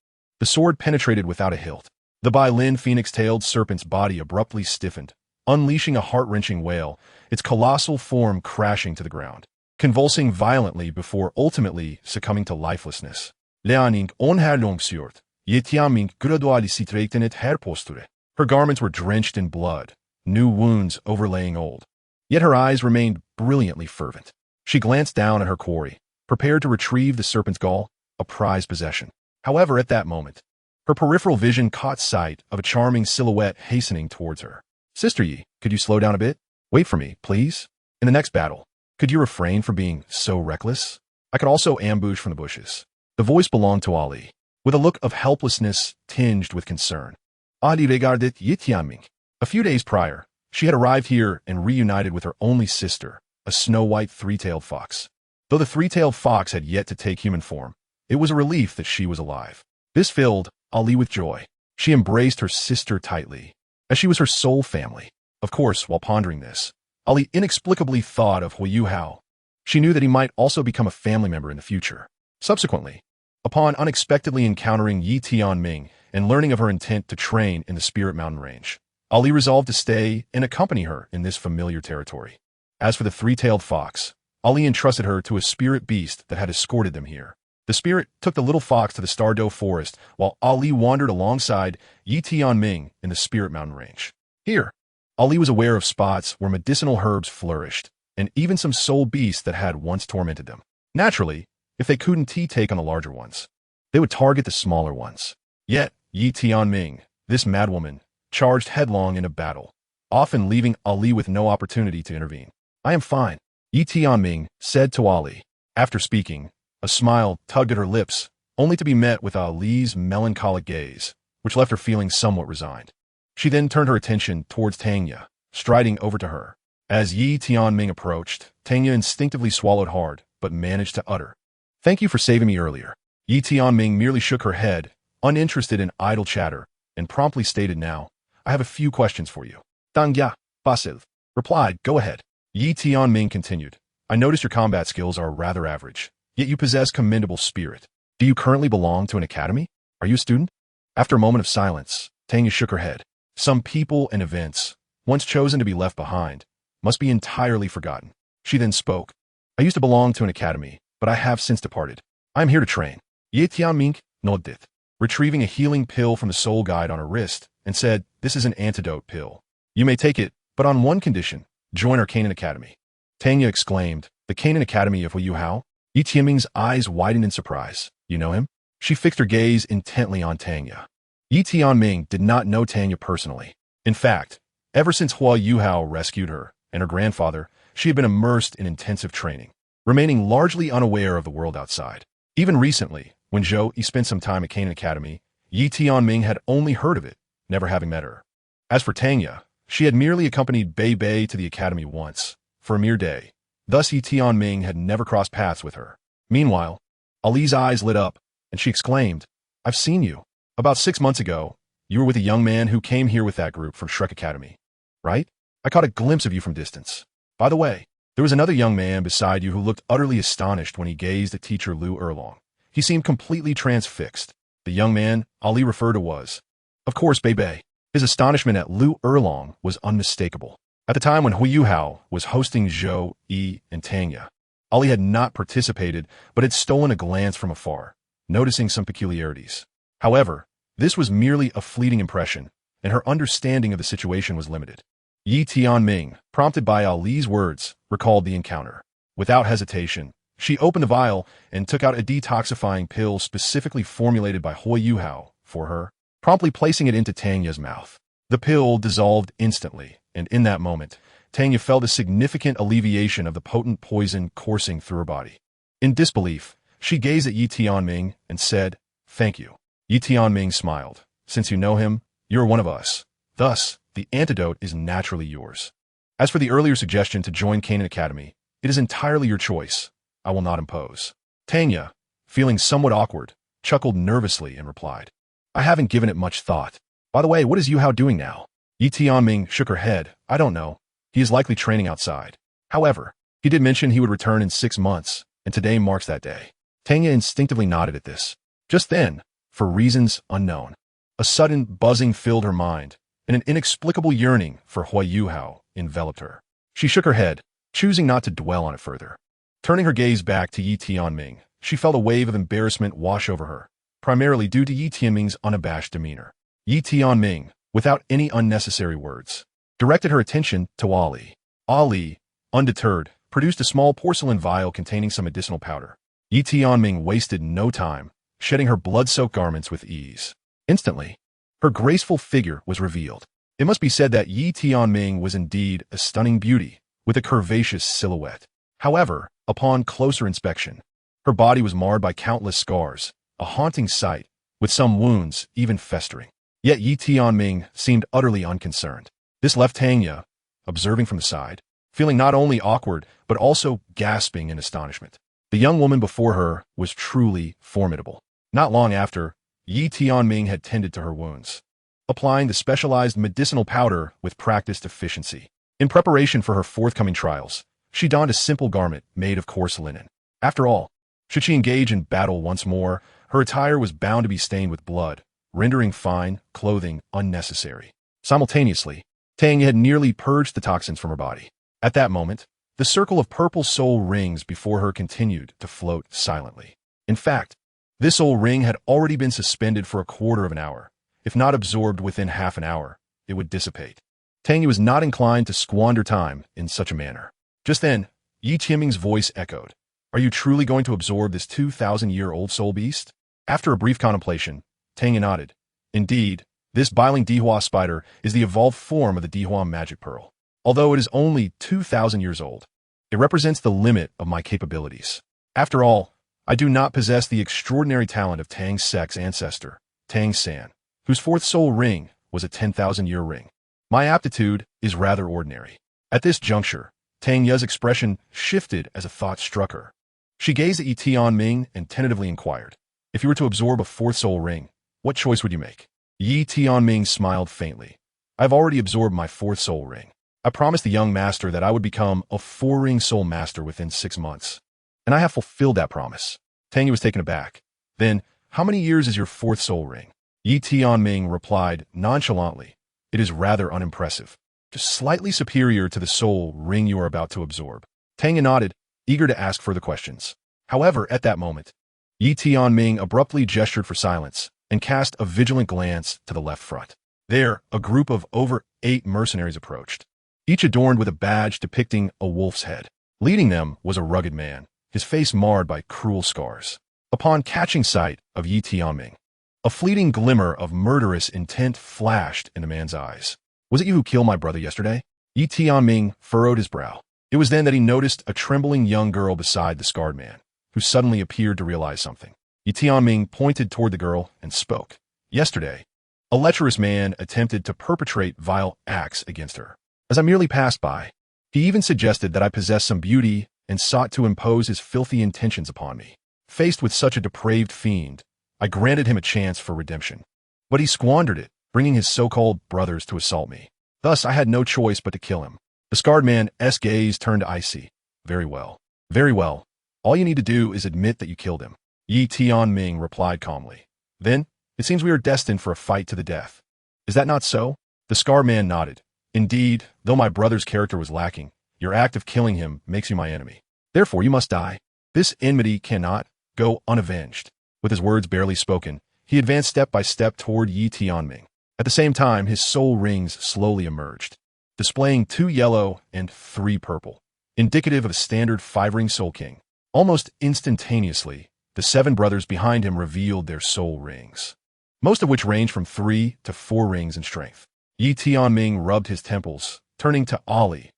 [SPEAKER 1] The sword penetrated without a hilt. The Beilin phoenix-tailed serpent's body abruptly stiffened, unleashing a heart-wrenching wail, its colossal form crashing to the ground, convulsing violently before ultimately succumbing to lifelessness. Leaning onherlångsgjort, Yi Tianming gradually strengthened her posture. Her garments were drenched in blood, new wounds overlaying old. Yet her eyes remained brilliantly fervent. She glanced down at her quarry, prepared to retrieve the serpent's gall, a prized possession. However, at that moment, her peripheral vision caught sight of a charming silhouette hastening towards her. Sister Yi, could you slow down a bit? Wait for me, please. In the next battle, could you refrain from being so reckless? I could also ambush from the bushes. The voice belonged to Ali, with a look of helplessness tinged with concern. Ali regarded Yi Tianming. A few days prior, she had arrived here and reunited with her only sister, a snow-white three-tailed fox. Though the three-tailed fox had yet to take human form, it was a relief that she was alive. This filled Ali with joy. She embraced her sister tightly, as she was her soul family. Of course, while pondering this, Ali inexplicably thought of Huo Yuhao. She knew that he might also become a family member in the future. Subsequently, upon unexpectedly encountering Yi Tianming and learning of her intent to train in the Spirit Mountain Range, Ali resolved to stay and accompany her in this familiar territory. As for the three-tailed fox, Ali entrusted her to a spirit beast that had escorted them here. The spirit took the little fox to the Stardoe Forest, while Ali wandered alongside Yi Tianming in the Spirit Mountain Range. Here, Ali was aware of spots where medicinal herbs flourished, and even some soul beasts that had once tormented them. Naturally, if they couldn't take on the larger ones, they would target the smaller ones. Yet, Yi Tianming, this madwoman, charged headlong into battle, often leaving Ali with no opportunity to intervene. I am fine, Yi Tianming said to Ali. After speaking, a smile tugged at her lips, only to be met with Ali's melancholic gaze, which left her feeling somewhat resigned. She then turned her attention towards Tanya, striding over to her. As Yi Tianming approached, Tanya instinctively swallowed hard, but managed to utter, "Thank you for saving me earlier." Yi Tianming merely shook her head, uninterested in idle chatter, and promptly stated, "Now, I have a few questions for you." "Tanya, Basil," replied, "Go ahead." Yi Tianming continued, "I notice your combat skills are rather average, yet you possess commendable spirit. Do you currently belong to an academy? Are you a student?" After a moment of silence, Tanya shook her head. Some people and events, once chosen to be left behind, must be entirely forgotten. She then spoke. "I used to belong to an academy, but I have since departed. I am here to train." Yi Tianming nodded, retrieving a healing pill from the soul guide on her wrist, and said, "This is an antidote pill. You may take it, but on one condition: join our Canaan Academy." Tanya exclaimed, "The Canaan Academy of Huo Yuhao?" Yi Tianming's eyes widened in surprise. "You know him?" She fixed her gaze intently on Tanya. Yi Tianming did not know Tanya personally. In fact, ever since Huo Yuhao rescued her and her grandfather, she had been immersed in intensive training, remaining largely unaware of the world outside. Even recently, when Zhou Yi spent some time at Qin Academy, Yi Tianming had only heard of it, never having met her. As for Tanya, she had merely accompanied Beibei to the academy once, for a mere day. Thus Yi Tianming had never crossed paths with her. Meanwhile, Ali's eyes lit up, and she exclaimed, "I've seen you. About 6 months ago, you were with a young man who came here with that group from Shrek Academy, right? I caught a glimpse of you from distance. By the way, there was another young man beside you who looked utterly astonished when he gazed at teacher Liu Erlong. He seemed completely transfixed. The young man Ali referred to was, of course, Beibei. His astonishment at Liu Erlong was unmistakable. At the time when Huo Yuhao was hosting Zhou Yi and Tanya, Ali had not participated but had stolen a glance from afar, noticing some peculiarities. However, this was merely a fleeting impression, and her understanding of the situation was limited. Yi Tianming, prompted by Ali's words, recalled the encounter. Without hesitation, she opened the vial and took out a detoxifying pill specifically formulated by Huo Yuhao for her, promptly placing it into Tanya's mouth. The pill dissolved instantly, and in that moment, Tanya felt a significant alleviation of the potent poison coursing through her body. In disbelief, she gazed at Yi Tianming and said, "Thank you." Yi Tianming smiled. "Since you know him, you are one of us. Thus, the antidote is naturally yours. As for the earlier suggestion to join Qin Academy, it is entirely your choice. I will not impose." Tanya, feeling somewhat awkward, chuckled nervously and replied, "I haven't given it much thought. By the way, what is Yuhao doing now?" Yi Tianming shook her head. "I don't know. He is likely training outside. However, he did mention he would return in 6 months, and today marks that day." Tanya instinctively nodded at this. Just then, for reasons unknown, a sudden buzzing filled her mind, and an inexplicable yearning for Huo Yuhao enveloped her. She shook her head, choosing not to dwell on it further. Turning her gaze back to Yi Tianming, she felt a wave of embarrassment wash over her, primarily due to Yi Tianming's unabashed demeanor. Yi Tianming, without any unnecessary words, directed her attention to Ali. Ali, undeterred, produced a small porcelain vial containing some medicinal powder. Yi Tianming wasted no time, shedding her blood-soaked garments with ease. Instantly, her graceful figure was revealed. It must be said that Yi Tianming was indeed a stunning beauty, with a curvaceous silhouette. However, upon closer inspection, her body was marred by countless scars, a haunting sight, with some wounds even festering. Yet Yi Tianming seemed utterly unconcerned. This left Tanya, observing from the side, feeling not only awkward, but also gasping in astonishment. The young woman before her was truly formidable. Not long after, Yi Tianming had tended to her wounds, applying the specialized medicinal powder with practiced efficiency. In preparation for her forthcoming trials, she donned a simple garment made of coarse linen. After all, should she engage in battle once more, her attire was bound to be stained with blood, rendering fine clothing unnecessary. Simultaneously, Tanya had nearly purged the toxins from her body. At that moment, the circle of purple soul rings before her continued to float silently. In fact, this soul ring had already been suspended for a quarter of an hour. If not absorbed within half an hour, it would dissipate. Tanya was not inclined to squander time in such a manner. Just then, Yi Tianming's voice echoed. "Are you truly going to absorb this 2,000-year-old soul beast?" After a brief contemplation, Tanya nodded. "Indeed, this biling Dihua spider is the evolved form of the Dihua magic pearl. Although it is only 2,000 years old, it represents the limit of my capabilities. After all, I do not possess the extraordinary talent of Tang Sek's ancestor, Tang San, whose 4th soul ring was a 10,000-year ring. My aptitude is rather ordinary." At this juncture, Tanya's expression shifted as a thought struck her. She gazed at Yi Tianming and tentatively inquired, "If you were to absorb a 4th soul ring, what choice would you make?" Yi Tianming smiled faintly. "I've already absorbed my 4th soul ring. I promised the young master that I would become a 4-ring soul master within 6 months, and I have fulfilled that promise." Tanya was taken aback. "Then, how many years is your 4th soul ring?" Yi Tianming replied nonchalantly, "It is rather unimpressive, just slightly superior to the soul ring you are about to absorb." Tanya nodded, eager to ask further questions. However, at that moment, Yi Tianming abruptly gestured for silence and cast a vigilant glance to the left front. There, a group of over 8 mercenaries approached, each adorned with a badge depicting a wolf's head. Leading them was a rugged man, his face marred by cruel scars. Upon catching sight of Yi Tianming, a fleeting glimmer of murderous intent flashed in the man's eyes. "Was it you who killed my brother yesterday?" Yi Tianming furrowed his brow. It was then that he noticed a trembling young girl beside the scarred man, who suddenly appeared to realize something. Yi Tianming pointed toward the girl and spoke. Yesterday, a lecherous man attempted to perpetrate vile acts against her. As I merely passed by, he even suggested that I possess some beauty and sought to impose his filthy intentions upon me. Faced with such a depraved fiend, I granted him a chance for redemption. But he squandered it, bringing his so-called brothers to assault me. Thus, I had no choice but to kill him. The scarred man's gaze turned icy. Very well. Very well. All you need to do is admit that you killed him. Yi Tianming replied calmly. Then, it seems we are destined for a fight to the death. Is that not so? The scarred man nodded. Indeed, though my brother's character was lacking, your act of killing him makes you my enemy. Therefore, you must die. This enmity cannot go unavenged. With his words barely spoken, he advanced step by step toward Yi Tianming. At the same time, his soul rings slowly emerged, displaying 2 yellow and 3 purple, indicative of a standard 5-ring Soul King. Almost instantaneously, the 7 brothers behind him revealed their soul rings, most of which range from 3 to 4 rings in strength. Yi Tianming rubbed his temples, turning to Ollie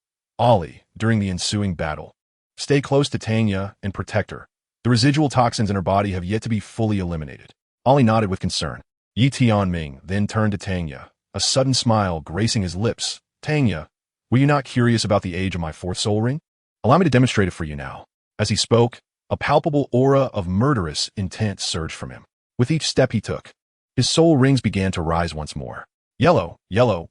[SPEAKER 1] during the ensuing battle. Stay close to Tanya and protect her. The residual toxins in her body have yet to be fully eliminated. Ollie nodded with concern. Yi Tianming then turned to Tanya, a sudden smile gracing his lips. Tanya, were you not curious about the age of my 4th soul ring? Allow me to demonstrate it for you now. As he spoke, a palpable aura of murderous intent surged from him. With each step he took, his soul rings began to rise once more. Yellow,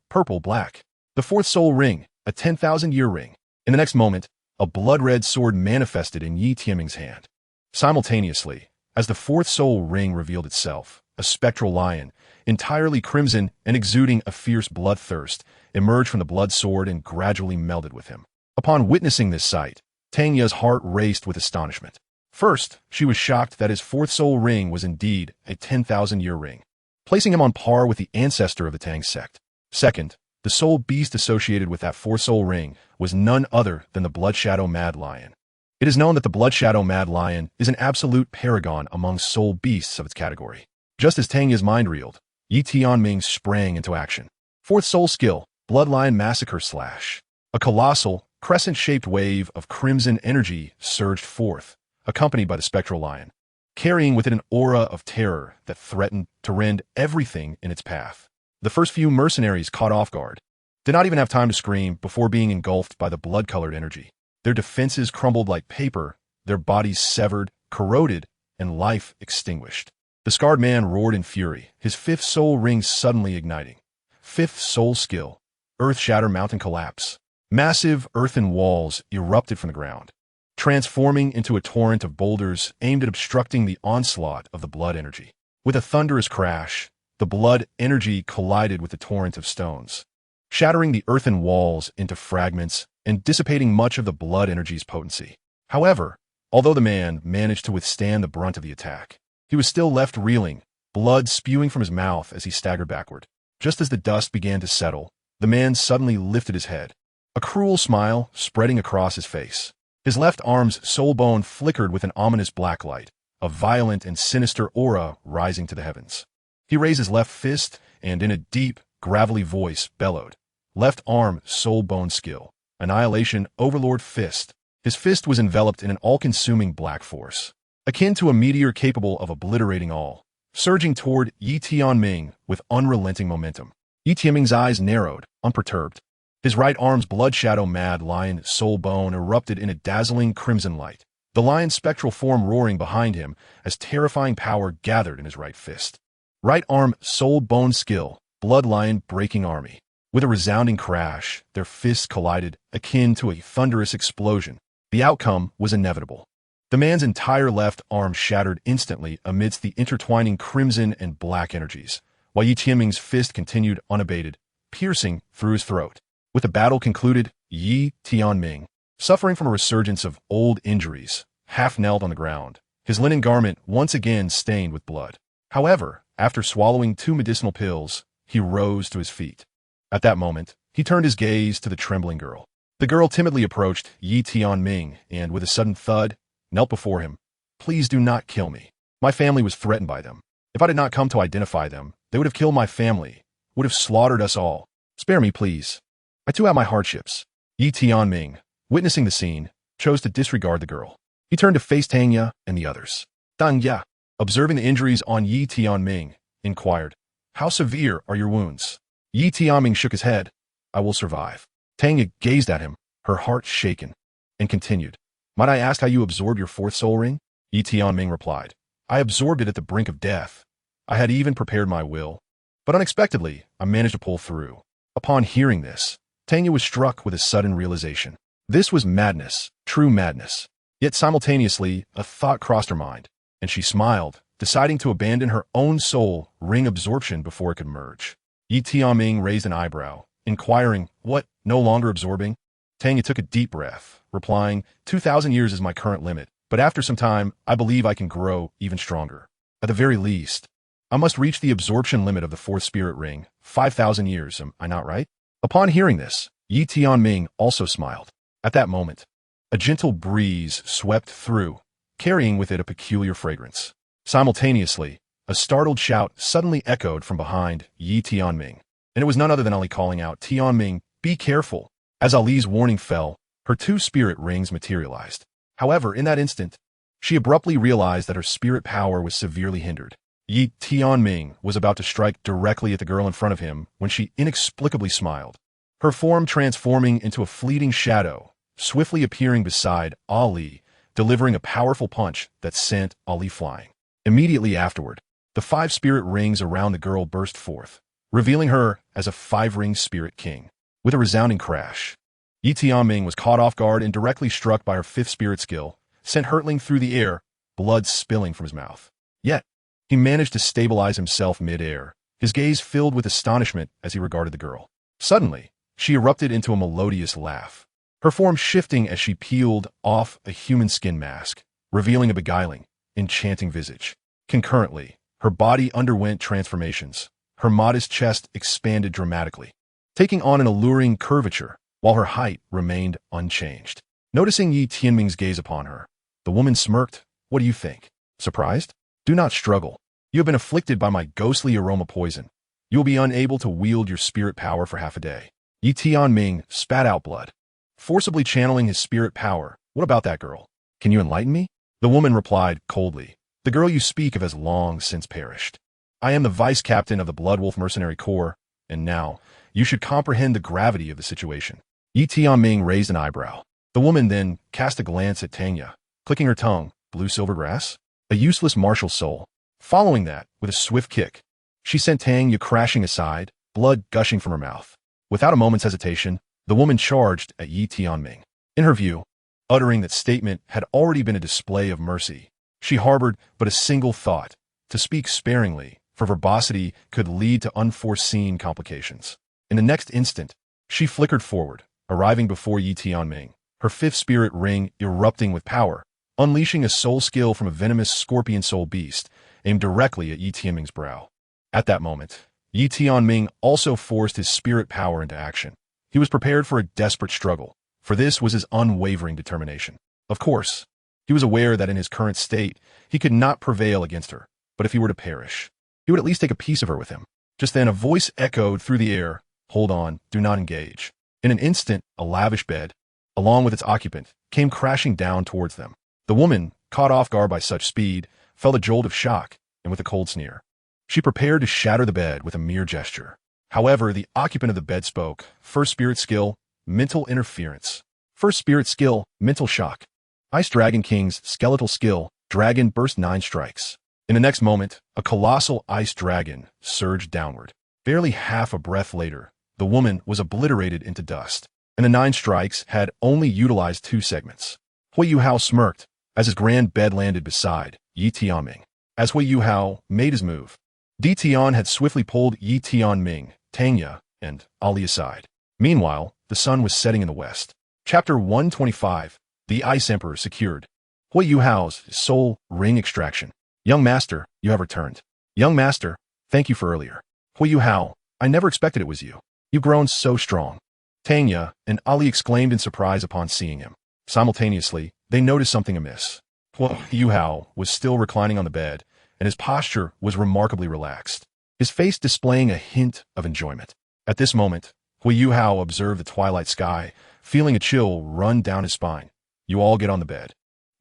[SPEAKER 1] purple, black. The 4th soul ring, a 10,000-year ring. In the next moment, a blood-red sword manifested in Yi Tianming's hand. Simultaneously, as the 4th soul ring revealed itself, a spectral lion, entirely crimson and exuding a fierce bloodthirst, emerged from the blood sword and gradually melded with him. Upon witnessing this sight, Tanya's heart raced with astonishment. First, she was shocked that his 4th soul ring was indeed a 10,000-year ring, placing him on par with the ancestor of the Tang sect. Second, the soul beast associated with that 4th soul ring was none other than the Blood Shadow Mad Lion. It is known that the Blood Shadow Mad Lion is an absolute paragon among soul beasts of its category. Just as Tanya's mind reeled, Yi Tianming sprang into action. 4th soul skill, Blood Lion Massacre Slash. A colossal, crescent-shaped wave of crimson energy surged forth, accompanied by the spectral lion, carrying with it an aura of terror that threatened to rend everything in its path. The first few mercenaries caught off guard did not even have time to scream before being engulfed by the blood-colored energy. Their defenses crumbled like paper, their bodies severed, corroded, and life extinguished. The scarred man roared in fury, his 5th soul ring suddenly igniting. 5th soul skill, Earth Shatter Mountain Collapse. Massive earthen walls erupted from the ground, transforming into a torrent of boulders aimed at obstructing the onslaught of the blood energy. With a thunderous crash, the blood energy collided with the torrent of stones, shattering the earthen walls into fragments and dissipating much of the blood energy's potency. However, although the man managed to withstand the brunt of the attack, he was still left reeling, blood spewing from his mouth as he staggered backward. Just as the dust began to settle, the man suddenly lifted his head, a cruel smile spreading across his face. His left arm's soul bone flickered with an ominous black light, a violent and sinister aura rising to the heavens. He raised his left fist and, in a deep, gravelly voice, bellowed, "Left arm soul bone skill. Annihilation Overlord Fist." His fist was enveloped in an all-consuming black force, akin to a meteor capable of obliterating all, surging toward Yi Tianming with unrelenting momentum. Yi Tianming's eyes narrowed, unperturbed. His right arm's Blood Shadow Mad Lion soul bone erupted in a dazzling crimson light, the lion's spectral form roaring behind him as terrifying power gathered in his right fist. Right arm soul bone skill, Blood Lion Breaking Army. With a resounding crash, their fists collided, akin to a thunderous explosion. The outcome was inevitable. The man's entire left arm shattered instantly amidst the intertwining crimson and black energies, while Yi Tianming's fist continued unabated, piercing through his throat. With the battle concluded, Yi Tianming, suffering from a resurgence of old injuries, half-knelt on the ground, his linen garment once again stained with blood. However, after swallowing 2 medicinal pills, he rose to his feet. At that moment, he turned his gaze to the trembling girl. The girl timidly approached Yi Tianming and, with a sudden thud, knelt before him. "Please do not kill me. My family was threatened by them. If I did not come to identify them, they would have killed my family, would have slaughtered us all. Spare me, please. I too have my hardships." Yi Tianming, witnessing the scene, chose to disregard the girl. He turned to face Tanya and the others. Tanya, observing the injuries on Yi Tianming, inquired, "How severe are your wounds?" Yi Tianming shook his head. "I will survive." Tanya gazed at him, her heart shaken, and continued, "Might I ask how you absorbed your fourth soul ring?" Yi Tianming replied, "I absorbed it at the brink of death. I had even prepared my will. But unexpectedly, I managed to pull through." Upon hearing this, Tanya was struck with a sudden realization. This was madness, true madness. Yet simultaneously, a thought crossed her mind, and she smiled, deciding to abandon her own soul ring absorption before it could merge. Yi Tianming raised an eyebrow, inquiring, "What, no longer absorbing?" Tanya took a deep breath, replying, 2,000 years is my current limit, but after some time, I believe I can grow even stronger. At the very least, I must reach the absorption limit of the fourth spirit ring, 5,000 years, am I not right?" Upon hearing this, Yi Tianming also smiled. At that moment, a gentle breeze swept through, carrying with it a peculiar fragrance. Simultaneously, a startled shout suddenly echoed from behind Yi Tianming, and it was none other than Ali calling out, "Tianming, be careful!" As Ali's warning fell, her two spirit rings materialized. However, in that instant, she abruptly realized that her spirit power was severely hindered. Yi Tianming was about to strike directly at the girl in front of him when she inexplicably smiled, her form transforming into a fleeting shadow, swiftly appearing beside Ali, delivering a powerful punch that sent Ali flying. Immediately afterward, the 5 spirit rings around the girl burst forth, revealing her as a 5-ring spirit king. With a resounding crash, Yi Tianming was caught off guard and directly struck by her 5th spirit skill, sent hurtling through the air, blood spilling from his mouth. Yet, he managed to stabilize himself mid-air, his gaze filled with astonishment as he regarded the girl. Suddenly, she erupted into a melodious laugh, her form shifting as she peeled off a human skin mask, revealing a beguiling, enchanting visage. Concurrently, her body underwent transformations, her modest chest expanded dramatically, taking on an alluring curvature, while her height remained unchanged. Noticing Yi Tianming's gaze upon her, the woman smirked. "What do you think? Surprised? Do not struggle. You have been afflicted by my ghostly aroma poison. You will be unable to wield your spirit power for half a day." Yi Tianming spat out blood, forcibly channeling his spirit power. "What about that girl? Can you enlighten me?" The woman replied coldly, "The girl you speak of has long since perished. I am the vice captain of the Bloodwolf Mercenary Corps, and now you should comprehend the gravity of the situation." Yi Tianming raised an eyebrow. The woman then cast a glance at Tanya, clicking her tongue. "Blue silver grass? A useless martial soul." Following that, with a swift kick, she sent Tanya crashing aside, blood gushing from her mouth. Without a moment's hesitation, the woman charged at Yi Tianming. In her view, uttering that statement had already been a display of mercy. She harbored but a single thought, to speak sparingly, for verbosity could lead to unforeseen complications. In the next instant, she flickered forward, arriving before Yi Tianming, her 5th spirit ring erupting with power, unleashing a soul skill from a venomous scorpion soul beast, aimed directly at Yi Tianming's brow. At that moment, Yi Tianming also forced his spirit power into action. He was prepared for a desperate struggle, for this was his unwavering determination. Of course, he was aware that in his current state, he could not prevail against her, but if he were to perish, he would at least take a piece of her with him. Just then a voice echoed through the air, "Hold on, do not engage." In an instant, a lavish bed, along with its occupant, came crashing down towards them. The woman, caught off guard by such speed, felt a jolt of shock, and with a cold sneer, she prepared to shatter the bed with a mere gesture. However, the occupant of the bed spoke. "First spirit skill, mental interference. First spirit skill, mental shock. Ice Dragon King's skeletal skill, Dragon Burst 9 strikes." In the next moment, a colossal ice dragon surged downward. Barely half a breath later, the woman was obliterated into dust, and the 9 strikes had only utilized 2 segments. Huo Yuhao smirked as his grand bed landed beside Yi Tianming. As Huo Yuhao made his move, Di Tian had swiftly pulled Yi Tianming, Tanya, and Ali aside. Meanwhile, the sun was setting in the west. Chapter 125, The Ice Emperor Secured. Huo Yuhao's soul ring extraction. "Young master, you have returned." "Young master, thank you for earlier." "Huo Yuhao, I never expected it was you. You've grown so strong." Tanya and Ali exclaimed in surprise upon seeing him. Simultaneously, they noticed something amiss. Huo Yuhao was still reclining on the bed, and his posture was remarkably relaxed, his face displaying a hint of enjoyment. At this moment, Huo Yuhao observed the twilight sky, feeling a chill run down his spine. "You all get on the bed."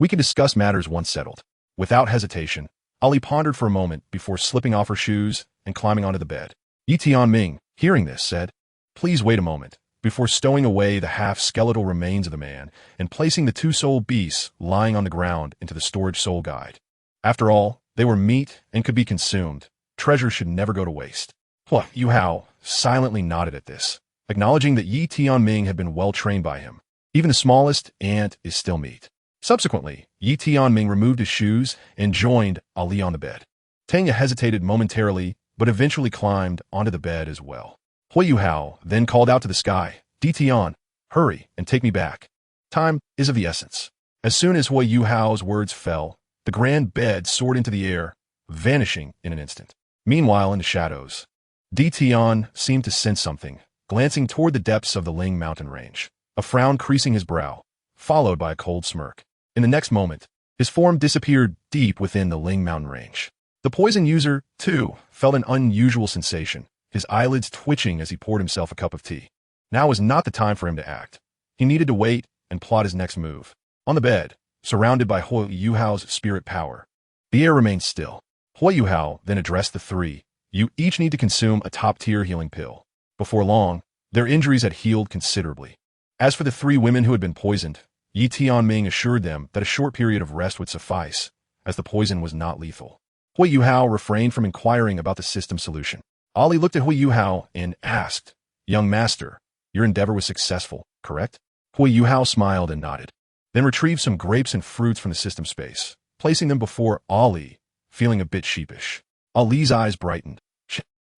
[SPEAKER 1] We can discuss matters once settled. Without hesitation, Ali pondered for a moment before slipping off her shoes and climbing onto the bed. Yi Tianming, hearing this, said, "Please wait a moment," before stowing away the half-skeletal remains of the man and placing the two soul beasts lying on the ground into the storage soul guide. After all, they were meat and could be consumed. Treasure should never go to waste. Huo Yuhao silently nodded at this, acknowledging that Yi Tianming had been well trained by him. Even the smallest ant is still meat. Subsequently, Yi Tianming removed his shoes and joined Ali on the bed. Tanya hesitated momentarily, but eventually climbed onto the bed as well. Huo Yuhao then called out to the sky, "Di Tian, hurry and take me back. Time is of the essence." As soon as Huo Yuhao's words fell, the grand bed soared into the air, vanishing in an instant. Meanwhile, in the shadows, Di Tian seemed to sense something, glancing toward the depths of the Ling mountain range, a frown creasing his brow, followed by a cold smirk. In the next moment, his form disappeared deep within the Ling mountain range. The poison user, too, felt an unusual sensation, his eyelids twitching as he poured himself a cup of tea. Now was not the time for him to act. He needed to wait and plot his next move. On the bed, surrounded by Huo Yuhao's spirit power, the air remained still. Huo Yuhao then addressed the three. "You each need to consume a top-tier healing pill." Before long, their injuries had healed considerably. As for the three women who had been poisoned, Yi Tianming assured them that a short period of rest would suffice, as the poison was not lethal. Huo Yuhao refrained from inquiring about the system solution. Ali looked at Huo Yuhao and asked, "Young master, your endeavor was successful, correct?" Huo Yuhao smiled and nodded, then retrieved some grapes and fruits from the system space, placing them before Ali, feeling a bit sheepish. Ali's eyes brightened.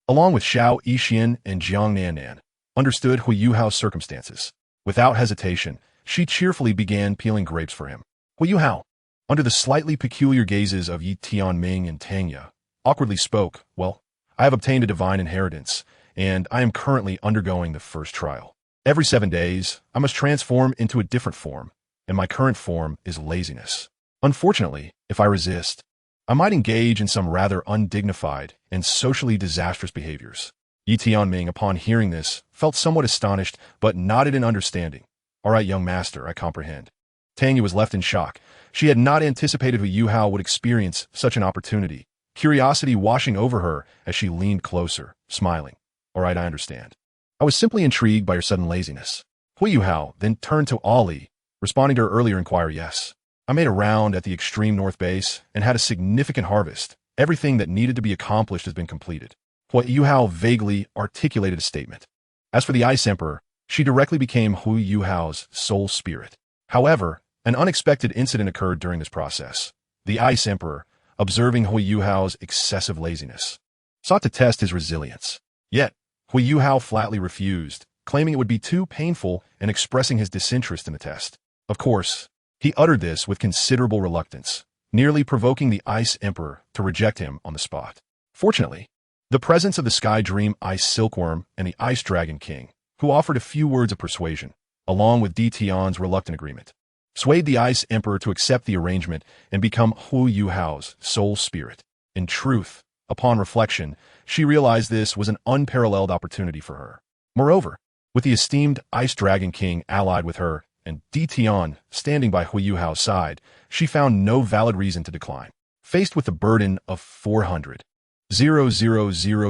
[SPEAKER 1] Along with Xiao Yixian and Jiang Nannan, understood Huo Yuhao's circumstances. Without hesitation, she cheerfully began peeling grapes for him. Huo Yuhao, under the slightly peculiar gazes of Yi Tianming and Tanya, awkwardly spoke, "Well, I have obtained a divine inheritance, and I am currently undergoing the first trial. Every 7 days, I must transform into a different form, and my current form is laziness. Unfortunately, if I resist, I might engage in some rather undignified and socially disastrous behaviors." Yi Tianming, upon hearing this, felt somewhat astonished, but nodded in understanding. "All right, young master, I comprehend." Tanya was left in shock. She had not anticipated Huo Yuhao would experience such an opportunity, curiosity washing over her as she leaned closer, smiling. "All right, I understand. I was simply intrigued by your sudden laziness." Huo Yuhao then turned to Ali, responding to her earlier inquiry, "Yes. I made a round at the extreme north base and had a significant harvest. Everything that needed to be accomplished has been completed." Huo Yuhao vaguely articulated a statement. As for the Ice Emperor, she directly became Huo Yuhao's soul spirit. However, an unexpected incident occurred during this process. The Ice Emperor, observing Huo Yuhao's excessive laziness, sought to test his resilience. Yet, Huo Yuhao flatly refused, claiming it would be too painful and expressing his disinterest in the test. Of course, he uttered this with considerable reluctance, nearly provoking the Ice Emperor to reject him on the spot. Fortunately, the presence of the Sky Dream Ice Silkworm and the Ice Dragon King, who offered a few words of persuasion, along with Di Tian's reluctant agreement, swayed the Ice Emperor to accept the arrangement and become Huo Yuhao's soul spirit. In truth, upon reflection, she realized this was an unparalleled opportunity for her. Moreover, with the esteemed Ice Dragon King allied with her and Di Tian standing by Huo Yuhao's side, she found no valid reason to decline. Faced with the burden of 400,000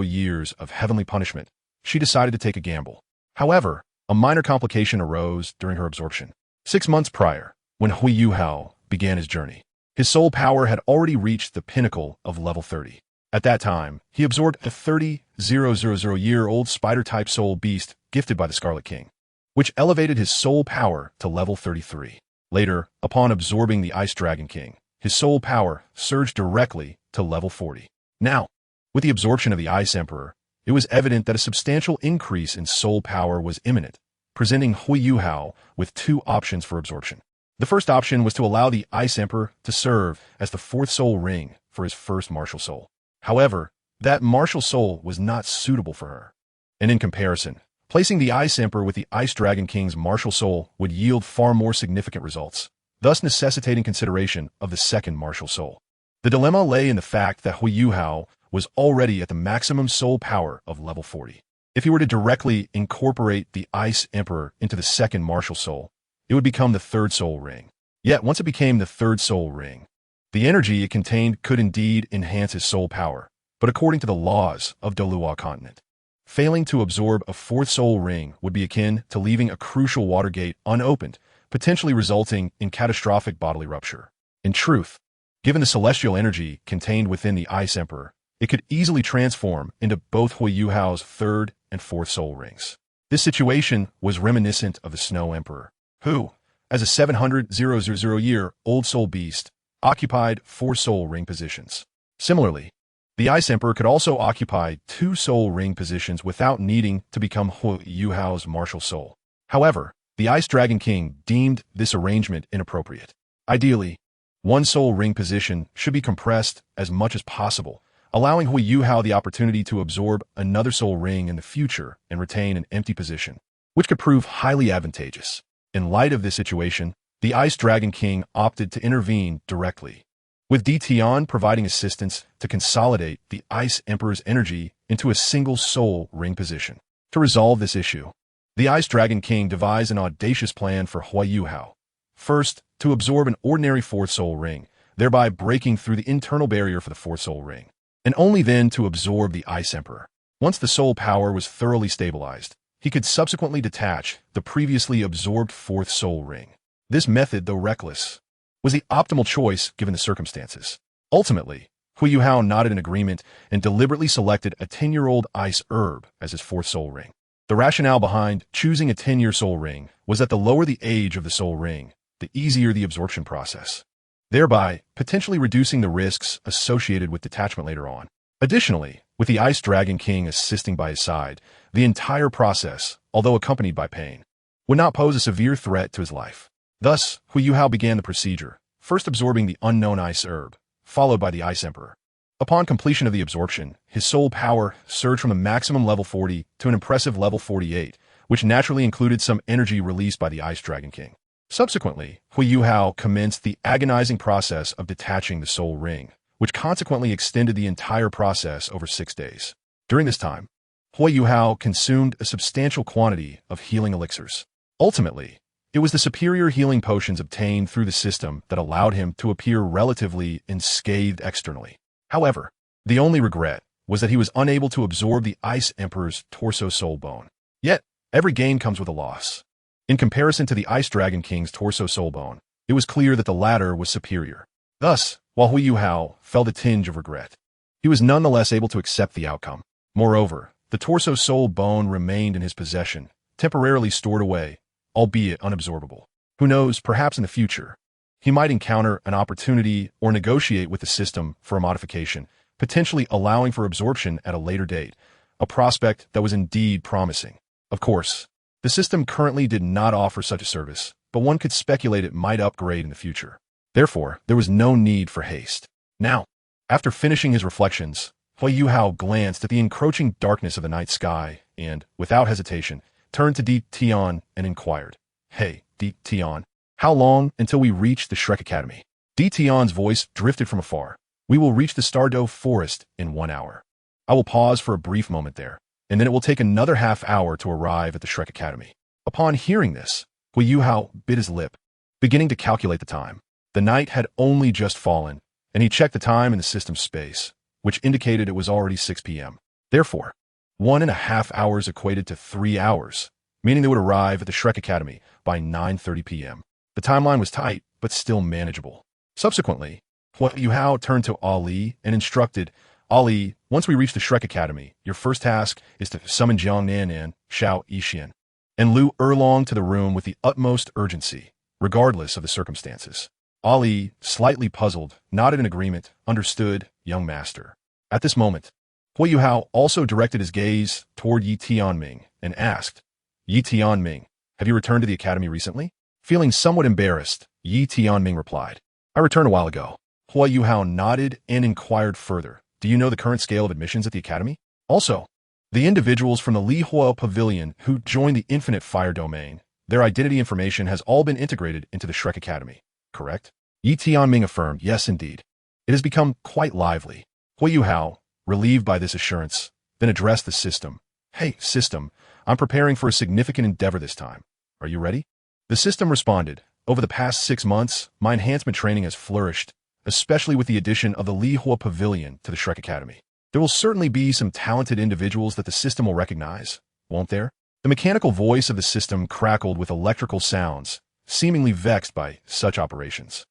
[SPEAKER 1] years of heavenly punishment, she decided to take a gamble. However, a minor complication arose during her absorption. 6 months prior, when Huo Yuhao began his journey, his soul power had already reached the pinnacle of level 30. At that time, he absorbed a 30,000-year-old spider-type soul beast gifted by the Scarlet King, which elevated his soul power to level 33. Later, upon absorbing the Ice Dragon King, his soul power surged directly to level 40. Now, with the absorption of the Ice Emperor, it was evident that a substantial increase in soul power was imminent, presenting Huo Yuhao with 2 options for absorption. The first option was to allow the Ice Emperor to serve as the 4th soul ring for his first martial soul. However, that martial soul was not suitable for her. And in comparison, placing the Ice Emperor with the Ice Dragon King's martial soul would yield far more significant results, thus necessitating consideration of the second martial soul. The dilemma lay in the fact that Huo Yuhao was already at the maximum soul power of level 40. If he were to directly incorporate the Ice Emperor into the second martial soul, it would become the 3rd soul ring. Yet, once it became the third soul ring, the energy it contained could indeed enhance his soul power, but according to the laws of Douluo continent, failing to absorb a fourth soul ring would be akin to leaving a crucial water gate unopened, potentially resulting in catastrophic bodily rupture. In truth, given the celestial energy contained within the Ice Emperor, it could easily transform into both Huo Yuhao's third and fourth soul rings. This situation was reminiscent of the Snow Emperor, who, as a 700,000-year-old soul beast, occupied 4 soul ring positions. Similarly, the Ice Emperor could also occupy 2 soul ring positions without needing to become Huo Yuhao's martial soul. However, the Ice Dragon King deemed this arrangement inappropriate. Ideally, 1 soul ring position should be compressed as much as possible, allowing Huo Yuhao the opportunity to absorb another soul ring in the future and retain an empty position, which could prove highly advantageous. In light of this situation, the Ice Dragon King opted to intervene directly, with Tian providing assistance to consolidate the Ice Emperor's energy into a single soul ring position. To resolve this issue, the Ice Dragon King devised an audacious plan for Huo Yuhao. First, to absorb an ordinary 4th soul ring, thereby breaking through the internal barrier for the 4th soul ring, and only then to absorb the Ice Emperor. Once the soul power was thoroughly stabilized, he could subsequently detach the previously absorbed 4th soul ring. This method, though reckless, was the optimal choice given the circumstances. Ultimately, Huo Yuhao nodded in agreement and deliberately selected a 10-year-old ice herb as his 4th soul ring. The rationale behind choosing a 10-year soul ring was that the lower the age of the soul ring, the easier the absorption process, thereby potentially reducing the risks associated with detachment later on. Additionally, with the Ice Dragon King assisting by his side, the entire process, although accompanied by pain, would not pose a severe threat to his life. Thus, Huo Yuhao began the procedure, first absorbing the unknown ice herb, followed by the Ice Emperor. Upon completion of the absorption, his soul power surged from a maximum level 40 to an impressive level 48, which naturally included some energy released by the Ice Dragon King. Subsequently, Huo Yuhao commenced the agonizing process of detaching the soul ring, which consequently extended the entire process over 6 days. During this time, Huo Yuhao consumed a substantial quantity of healing elixirs. Ultimately, it was the superior healing potions obtained through the system that allowed him to appear relatively unscathed externally. However, the only regret was that he was unable to absorb the Ice Emperor's torso soul bone. Yet, every gain comes with a loss. In comparison to the Ice Dragon King's torso soul bone, it was clear that the latter was superior. Thus, while Huo Yuhao felt a tinge of regret, he was nonetheless able to accept the outcome. Moreover, the torso soul bone remained in his possession, temporarily stored away, albeit unabsorbable. Who knows, perhaps in the future, he might encounter an opportunity or negotiate with the system for a modification, potentially allowing for absorption at a later date, a prospect that was indeed promising. Of course, the system currently did not offer such a service, but one could speculate it might upgrade in the future. Therefore, there was no need for haste. Now, after finishing his reflections, Huo Yuhao glanced at the encroaching darkness of the night sky and, without hesitation, turned to Tian and inquired, "Hey, Tian, how long until we reach the Shrek Academy?" Tian's voice drifted from afar. "We will reach the Stardow Forest in 1 hour. I will pause for a brief moment there, and then it will take another half hour to arrive at the Shrek Academy." Upon hearing this, Huo Yuhao bit his lip, beginning to calculate the time. The night had only just fallen, and he checked the time in the system's space, which indicated it was already 6 p.m. Therefore, 1.5 hours equated to 3 hours, meaning they would arrive at the Shrek Academy by 9:30 p.m. The timeline was tight, but still manageable. Subsequently, Huo Yuhao turned to Ali and instructed, "Ali, once we reach the Shrek Academy, your first task is to summon Jiang Nan, Xiao Yixian, and Liu Erlong to the room with the utmost urgency, regardless of the circumstances." Ali, slightly puzzled, nodded in agreement, "Understood, young master." At this moment, Huo Yuhao also directed his gaze toward Yi Tianming and asked, "Yi Tianming, have you returned to the academy recently?" Feeling somewhat embarrassed, Yi Tianming replied, "I returned a while ago." Huo Yuhao nodded and inquired further, "Do you know the current scale of admissions at the academy? Also, the individuals from the Li Huo Pavilion who joined the Infinite Fire Domain, their identity information has all been integrated into the Shrek Academy, correct?" Yi Tianming affirmed, "Yes, indeed. It has become quite lively." Huo Yuhao, relieved by this assurance, then addressed the system. "Hey, system, I'm preparing for a significant endeavor this time. Are you ready?" The system responded, Over the past 6 months, my enhancement training has flourished, especially with the addition of the Li Hua Pavilion to the Shrek Academy. There will certainly be some talented individuals that the system will recognize, won't there? The mechanical voice of the system crackled with electrical sounds, seemingly vexed by such operations.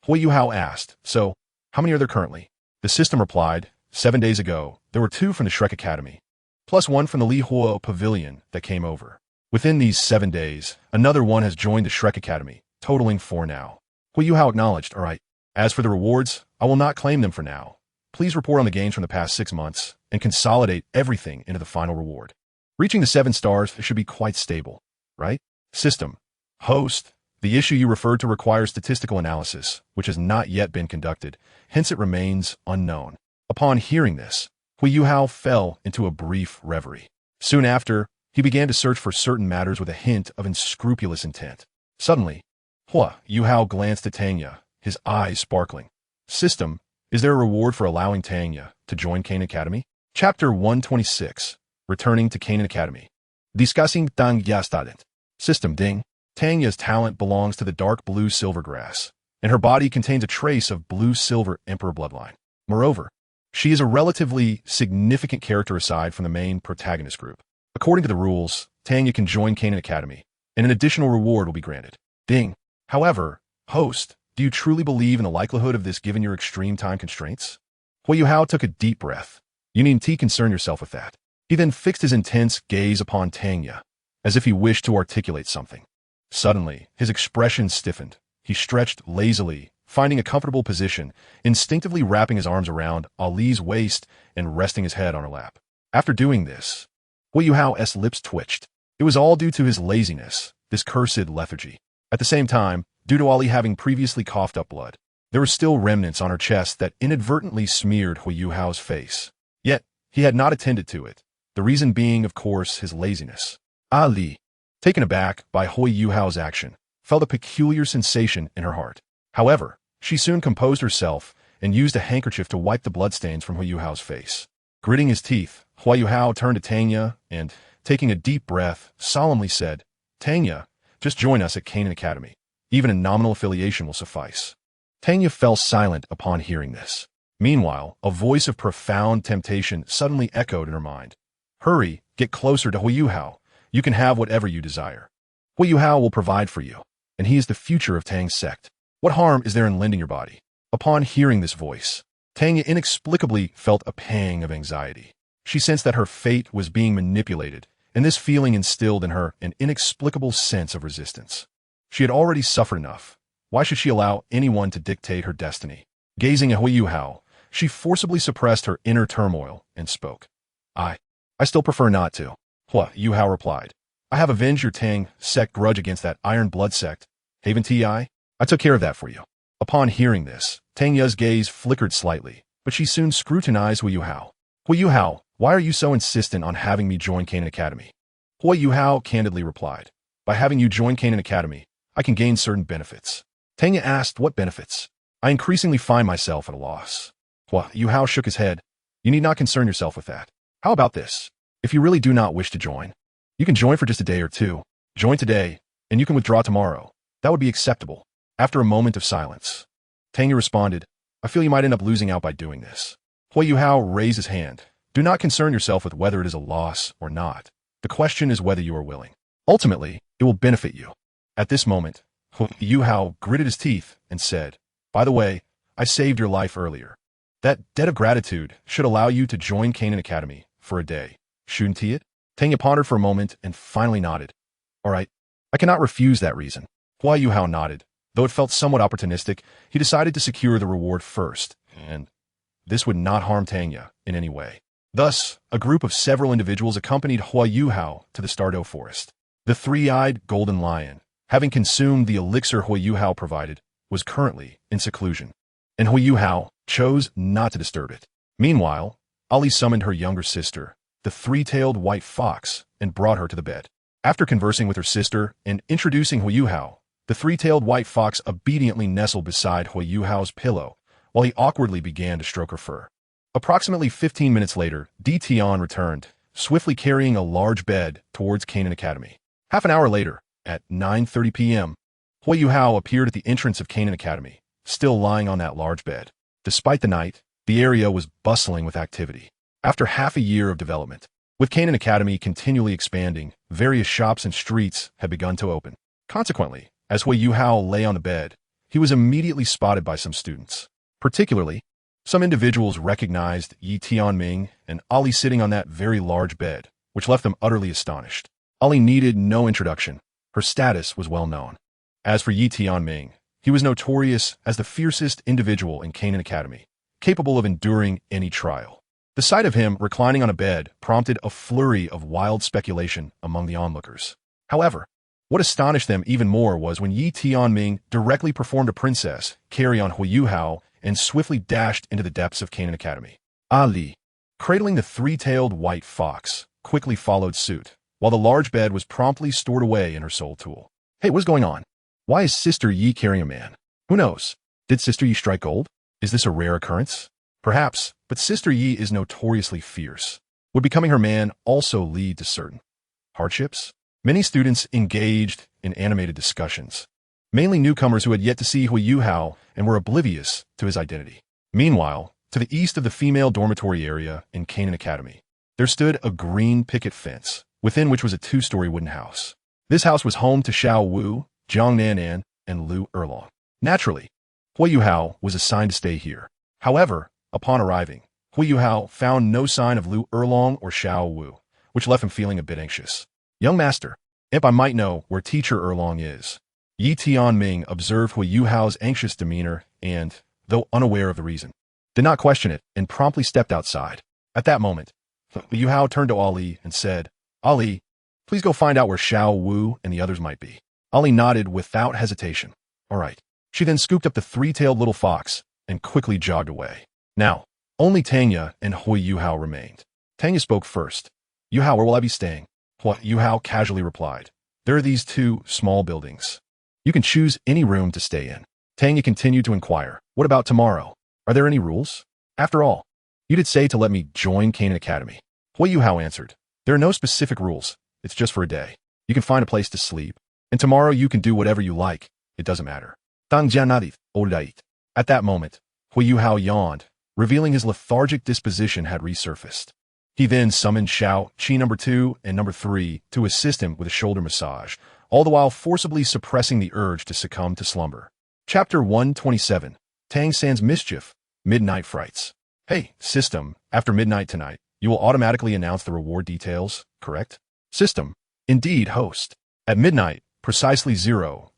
[SPEAKER 1] Huo Yuhao asked, "So, how many are there currently?" The system replied, 7 days ago, there were 2 from the Shrek Academy, plus 1 from the Li Hua Pavilion that came over. Within these 7 days, another 1 has joined the Shrek Academy, totaling 4 now. Huo Yuhao acknowledged, "All right. As for the rewards, I will not claim them for now. Please report on the gains from the past 6 months and consolidate everything into the final reward. Reaching the 7 stars should be quite stable, right?" System. Host. The issue you referred to requires statistical analysis, which has not yet been conducted, hence it remains unknown. Upon hearing this, Huo Yuhao fell into a brief reverie. Soon after, he began to search for certain matters with a hint of unscrupulous intent. Suddenly, Huo Yuhao glanced at Tanya, his eyes sparkling. System. Is there a reward for allowing Tanya to join Qian Academy? Chapter 126. Returning to Qian Academy. Discussing Tanya's talent. System. Ding. Tanya's talent belongs to the dark blue silvergrass, and her body contains a trace of blue-silver emperor bloodline. Moreover, she is a relatively significant character aside from the main protagonist group. According to the rules, Tanya can join Qian Academy, and an additional reward will be granted. Ding. However, host, do you truly believe in the likelihood of this given your extreme time constraints? Huo Yuhao took a deep breath. You needn't concern yourself with that. He then fixed his intense gaze upon Tanya, as if he wished to articulate something. Suddenly, his expression stiffened. He stretched lazily, finding a comfortable position, instinctively wrapping his arms around Ali's waist and resting his head on her lap. After doing this, Huo Yuhao's lips twitched. It was all due to his laziness, this cursed lethargy. At the same time, due to Ali having previously coughed up blood, there were still remnants on her chest that inadvertently smeared Huo Yuhao's face. Yet, he had not attended to it, the reason being, of course, his laziness. Ali, taken aback by Huo Yuhao's action, felt a peculiar sensation in her heart. However, she soon composed herself and used a handkerchief to wipe the bloodstains from Huo Yuhao's face. Gritting his teeth, Huo Yuhao turned to Tanya and, taking a deep breath, solemnly said, "Tanya, just join us at Qian Academy. Even a nominal affiliation will suffice." Tanya fell silent upon hearing this. Meanwhile, a voice of profound temptation suddenly echoed in her mind. "Hurry, get closer to Huo Yuhao. You can have whatever you desire. Huo Yuhao will provide for you, and he is the future of Tang's sect. What harm is there in lending your body?" Upon hearing this voice, Tanya inexplicably felt a pang of anxiety. She sensed that her fate was being manipulated, and this feeling instilled in her an inexplicable sense of resistance. She had already suffered enough. Why should she allow anyone to dictate her destiny? Gazing at Huo Yuhao, she forcibly suppressed her inner turmoil and spoke. I still prefer not to." Huo Yuhao replied. "I have avenged your Tang sect grudge against that Iron Blood sect. Haven't I? I took care of that for you." Upon hearing this, Tanya's gaze flickered slightly, but she soon scrutinized Huo Yuhao. "Huo Yuhao, why are you so insistent on having me join Qian Academy?" Huo Yuhao candidly replied. "By having you join Qian Academy, I can gain certain benefits." Tanya asked, "What benefits?" "I increasingly find myself at a loss." Huo Yuhao shook his head. "You need not concern yourself with that. How about this? If you really do not wish to join, you can join for just a day or 2. Join today, and you can withdraw tomorrow. That would be acceptable." After a moment of silence, Tanya responded, "I feel you might end up losing out by doing this." Huo Yuhao raised his hand. "Do not concern yourself with whether it is a loss or not. The question is whether you are willing. Ultimately, it will benefit you." At this moment, Huo Yuhao gritted his teeth and said, "By the way, I saved your life earlier. That debt of gratitude should allow you to join Qian Academy for a day, shouldn't it?" Tanya pondered for a moment and finally nodded. "All right, I cannot refuse that reason." Huo Yuhao nodded. Though it felt somewhat opportunistic, he decided to secure the reward first, and this would not harm Tanya in any way. Thus, a group of several individuals accompanied Huo Yuhao to the Stardew Forest. The three-eyed golden lion, having consumed the elixir Huo Yuhao provided, was currently in seclusion, and Huo Yuhao chose not to disturb it. Meanwhile, Ali summoned her younger sister, the three-tailed white fox, and brought her to the bed. After conversing with her sister and introducing Huo Yuhao, the three-tailed white fox obediently nestled beside Huo Yuhao's pillow while he awkwardly began to stroke her fur. Approximately 15 minutes later, Di Tian returned, swiftly carrying a large bed towards Qian Academy. Half an hour later, at 9:30 p.m., Huo Yuhao appeared at the entrance of Canaan Academy, still lying on that large bed. Despite the night, the area was bustling with activity. After half a year of development, with Canaan Academy continually expanding, various shops and streets had begun to open. Consequently, as Huo Yuhao lay on the bed, he was immediately spotted by some students. Particularly, some individuals recognized Yi Tianming and Ali sitting on that very large bed, which left them utterly astonished. Ali needed no introduction. Her status was well known. As for Yi Tianming, he was notorious as the fiercest individual in Canaan Academy, capable of enduring any trial. The sight of him reclining on a bed prompted a flurry of wild speculation among the onlookers. However, what astonished them even more was when Yi Tianming directly performed a princess carry on Huo Yuhao and swiftly dashed into the depths of Canaan Academy. Ali, cradling the three-tailed white fox, quickly followed suit, while the large bed was promptly stored away in her soul tool. Hey, what's going on? Why is Sister Yi carrying a man? Who knows? Did Sister Yi strike gold? Is this a rare occurrence? Perhaps, but Sister Yi is notoriously fierce. Would becoming her man also lead to certain hardships? Many students engaged in animated discussions, mainly newcomers who had yet to see Huo Yuhao and were oblivious to his identity. Meanwhile, to the east of the female dormitory area in Canaan Academy, there stood a green picket fence, within which was a two-story wooden house. This house was home to Xiao Wu, Jiang Nanan, and Liu Erlong. Naturally, Huo Yuhao was assigned to stay here. However, upon arriving, Huo Yuhao found no sign of Liu Erlong or Xiao Wu, which left him feeling a bit anxious. Young master, if I might know where teacher Erlong is. Yi Tianming observed Huo Yuhao's anxious demeanor and, though unaware of the reason, did not question it and promptly stepped outside. At that moment, Huo Yuhao turned to Ali and said, Ali, please go find out where Xiao Wu and the others might be. Ali nodded without hesitation. All right. She then scooped up the three-tailed little fox and quickly jogged away. Now, only Tanya and Huo Yuhao remained. Tanya spoke first. Yuhao, where will I be staying? Huo Yuhao casually replied. There are these two small buildings. You can choose any room to stay in. Tanya continued to inquire. What about tomorrow? Are there any rules? After all, you did say to let me join Canaan Academy. Huo Yuhao answered. There are no specific rules. It's just for a day. You can find a place to sleep. And tomorrow you can do whatever you like. It doesn't matter. At that moment, Huo Yuhao yawned, revealing his lethargic disposition had resurfaced. He then summoned Qin number 2 and number 3 to assist him with a shoulder massage, all the while forcibly suppressing the urge to succumb to slumber. Chapter 127, Tang San's Mischief, Midnight Frights. Hey, system, after midnight tonight, you will automatically announce the reward details, correct? System, indeed, host. At midnight, precisely 000.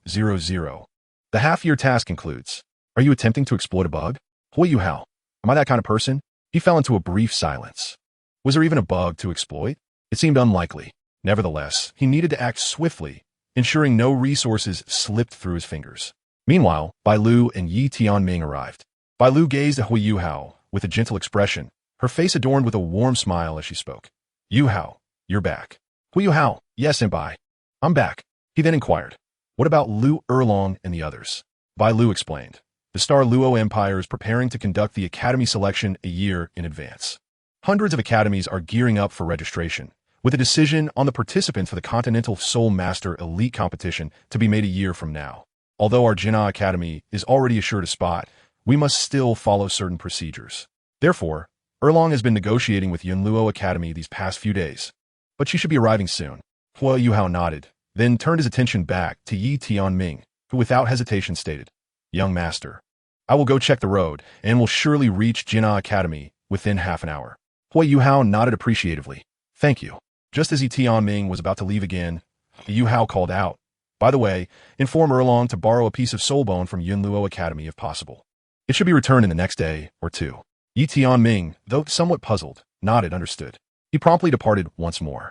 [SPEAKER 1] The half-year task includes, are you attempting to exploit a bug? Huo Yuhao, am I that kind of person? He fell into a brief silence. Was there even a bug to exploit? It seemed unlikely. Nevertheless, he needed to act swiftly, ensuring no resources slipped through his fingers. Meanwhile, Bai Lu and Yi Tianming arrived. Bai Lu gazed at Huo Yuhao with a gentle expression, her face adorned with a warm smile as she spoke. Yuhao, you're back. Huo Yuhao, yes, senpai. I'm back. He then inquired, what about Liu Erlong and the others? Bai Lu explained, the Star Luo Empire is preparing to conduct the academy selection a year in advance. Hundreds of academies are gearing up for registration, with a decision on the participants for the Continental Soul Master Elite Competition to be made a year from now. Although our Jinnah Academy is already assured a spot, we must still follow certain procedures. Therefore, Erlong has been negotiating with Yunluo Academy these past few days, but she should be arriving soon. Huo Yuhao nodded, then turned his attention back to Yi Tianming, who without hesitation stated, Young master, I will go check the road, and will surely reach Jinnah Academy within half an hour. Huo Yuhao nodded appreciatively. Thank you. Just as Yi Tianming was about to leave again, Yuhao called out, by the way, inform Erlong to borrow a piece of soul bone from Yunluo Academy if possible. It should be returned in the next day or two. Yi Tianming, though somewhat puzzled, nodded understood. He promptly departed once more.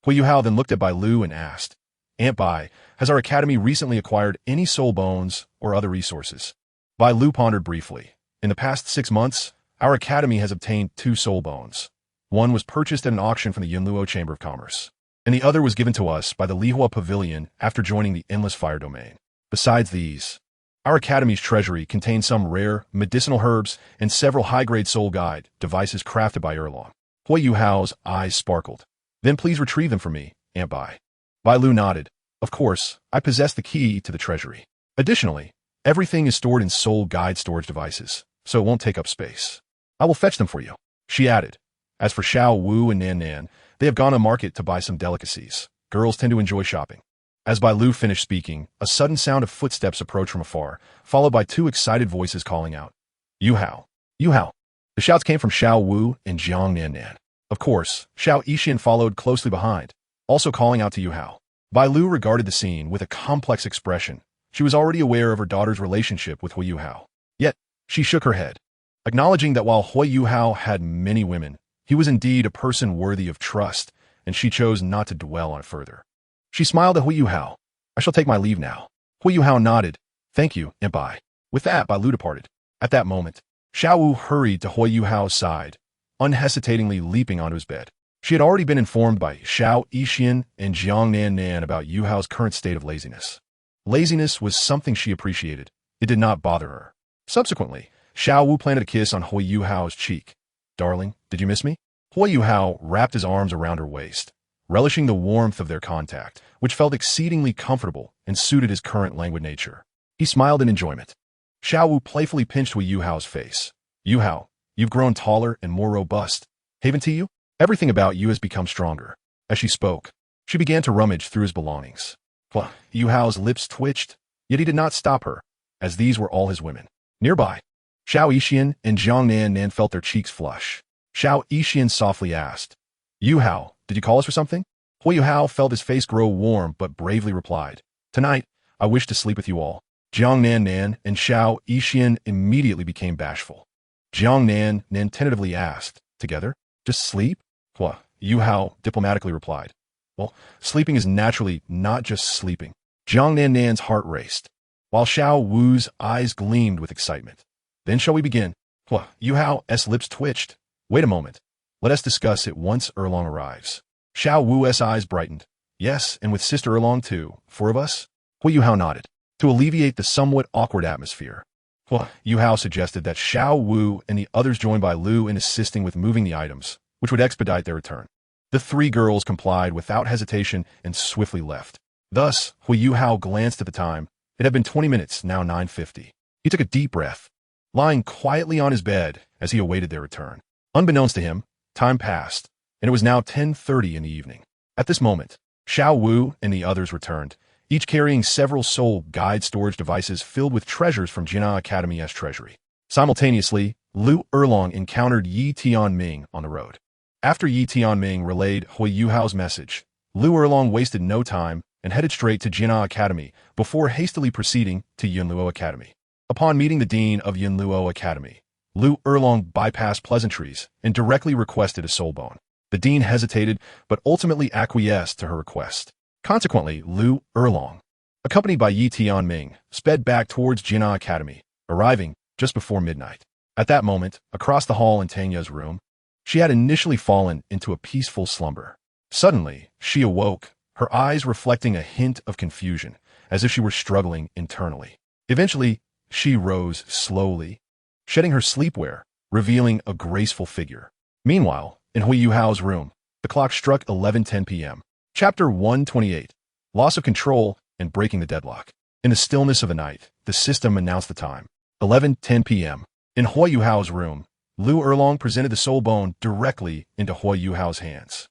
[SPEAKER 1] Huo Yuhao then looked at Bai Lu and asked, Aunt Bai, has our academy recently acquired any soul bones or other resources? Bai Lu pondered briefly. In the past 6 months, our academy has obtained 2 soul bones. One was purchased at an auction from the Yunluo Chamber of Commerce, and the other was given to us by the Lihua Pavilion after joining the Endless Fire Domain. Besides these, our academy's treasury contains some rare medicinal herbs and several high-grade soul guide devices crafted by Erlong. Huo Yuhao's eyes sparkled. Then please retrieve them for me, Aunt Bai. Bai Lu nodded. Of course, I possess the key to the treasury. Additionally, everything is stored in soul guide storage devices, so it won't take up space. I will fetch them for you, she added. As for Xiao Wu and Nan Nan, they have gone to market to buy some delicacies. Girls tend to enjoy shopping. As Bai Lu finished speaking, a sudden sound of footsteps approached from afar, followed by two excited voices calling out, Yuhao! Yuhao! The shouts came from Xiao Wu and Jiang Nan Nan. Of course, Xiao Yixian followed closely behind, also calling out to Yuhao. Bai Lu regarded the scene with a complex expression. She was already aware of her daughter's relationship with Huo Yuhao. Yet, she shook her head, acknowledging that while Huo Yuhao had many women, he was indeed a person worthy of trust, and she chose not to dwell on it further. She smiled at Huo Yuhao. I shall take my leave now. Huo Yuhao nodded. Thank you, Impai. With that, Bai Lu departed. At that moment, Xiao Wu hurried to Huo Yuhao's side, unhesitatingly leaping onto his bed. She had already been informed by Xiao Yixian and Jiang Nan Nan about Yuhao's current state of laziness. Laziness was something she appreciated. It did not bother her. Subsequently, Xiao Wu planted a kiss on Huo Yuhao's cheek. Darling, did you miss me? Huo Yuhao wrapped his arms around her waist, relishing the warmth of their contact, which felt exceedingly comfortable and suited his current languid nature. He smiled in enjoyment. Xiao Wu playfully pinched Huo Yuhao's face. Yuhao, you've grown taller and more robust. Haven't you? Everything about you has become stronger. As she spoke, she began to rummage through his belongings. Yuhao's lips twitched, yet he did not stop her, as these were all his women. Nearby, Xiao Yixian and Jiang Nan Nan felt their cheeks flush. Xiao Yixian softly asked, Yuhao, did you call us for something? Huo Yuhao felt his face grow warm but bravely replied, Tonight, I wish to sleep with you all. Jiang Nan Nan and Xiao Yixian immediately became bashful. Jiang Nan Nan tentatively asked, Together? Just sleep? Huo Yuhao diplomatically replied, Well, sleeping is naturally not just sleeping. Jiang Nan Nan's heart raced, while Xiao Wu's eyes gleamed with excitement. Then shall we begin? Huo Yuhao's lips twitched. Wait a moment. Let us discuss it once Erlong arrives. Xiao Wu's eyes brightened. Yes, and with Sister Erlong too. 4 of us? Huo Yuhao nodded. To alleviate the somewhat awkward atmosphere, Huo Yuhao suggested that Xiao Wu and the others join Bai Lu in assisting with moving the items, which would expedite their return. The 3 girls complied without hesitation and swiftly left. Thus, Huo Yuhao glanced at the time. It had been 20 minutes, now 9:50. He took a deep breath, lying quietly on his bed as he awaited their return. Unbeknownst to him, time passed, and it was now 10:30 in the evening. At this moment, Xiao Wu and the others returned, each carrying several soul guide storage devices filled with treasures from Jina Academy's treasury. Simultaneously, Liu Erlong encountered Yi Tianming on the road. After Yi Tianming relayed Huo Yuhao's message, Liu Erlong wasted no time and headed straight to Jina Academy before hastily proceeding to Yunluo Academy. Upon meeting the dean of Yunluo Academy, Liu Erlong bypassed pleasantries and directly requested a soul bone. The dean hesitated, but ultimately acquiesced to her request. Consequently, Liu Erlong, accompanied by Yi Tianming, sped back towards Jina Academy, arriving just before midnight. At that moment, across the hall in Tanya's room, she had initially fallen into a peaceful slumber. Suddenly, she awoke, her eyes reflecting a hint of confusion, as if she were struggling internally. Eventually, she rose slowly, shedding her sleepwear, revealing a graceful figure. Meanwhile, in Huo Yuhao's room, the clock struck 11:10 p.m. Chapter 128, Loss of Control and Breaking the Deadlock. In the stillness of the night, the system announced the time. 11:10 p.m. In Huo Yuhao's room, Liu Erlong presented the soul bone directly into Huo Yuhao's hands.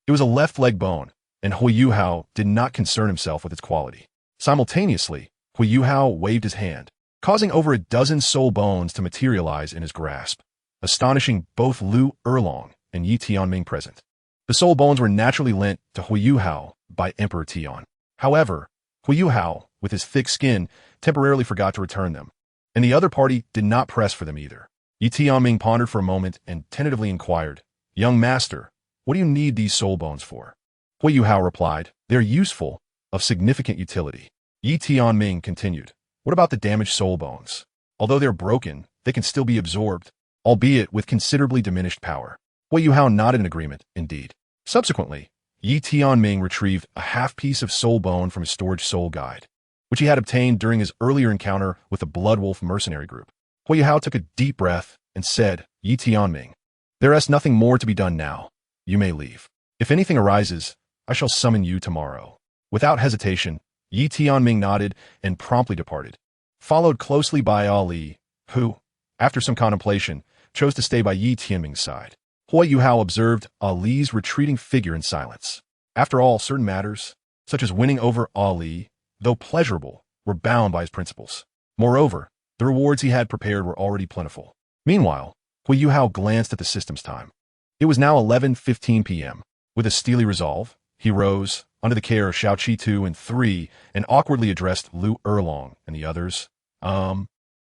[SPEAKER 1] It was a left leg bone, and Huo Yuhao did not concern himself with its quality. Simultaneously, Huo Yuhao waved his hand, causing over a dozen soul bones to materialize in his grasp, astonishing both Liu Erlong and Yi Tianming present. The soul bones were naturally lent to Huo Yuhao by Emperor Tian. However, Huo Yuhao, with his thick skin, temporarily forgot to return them, and the other party did not press for them either. Yi Tianming pondered for a moment and tentatively inquired, Young master, what do you need these soul bones for? Huo Yuhao replied, They are useful, of significant utility. Yi Tianming continued, What about the damaged soul bones? Although they are broken, they can still be absorbed, albeit with considerably diminished power. Huo Yuhao nodded in agreement, indeed. Subsequently, Yi Tianming retrieved a half-piece of soul bone from his storage soul guide, which he had obtained during his earlier encounter with the Blood Wolf mercenary group. Huo Yuhao took a deep breath and said, Yi Tianming, there is nothing more to be done now. You may leave. If anything arises, I shall summon you tomorrow. Without hesitation, Yi Tianming nodded and promptly departed, followed closely by Ali, who, after some contemplation, chose to stay by Yi Tianming's side. Huo Yuhao observed Ali's retreating figure in silence. After all, certain matters, such as winning over Ali, though pleasurable, were bound by his principles. Moreover, the rewards he had prepared were already plentiful. Meanwhile, Huo Yuhao glanced at the system's time. It was now 11:15 p.m. With a steely resolve, he rose, under the care of Xiao Qi 2 and 3, and awkwardly addressed Liu Erlong and the others.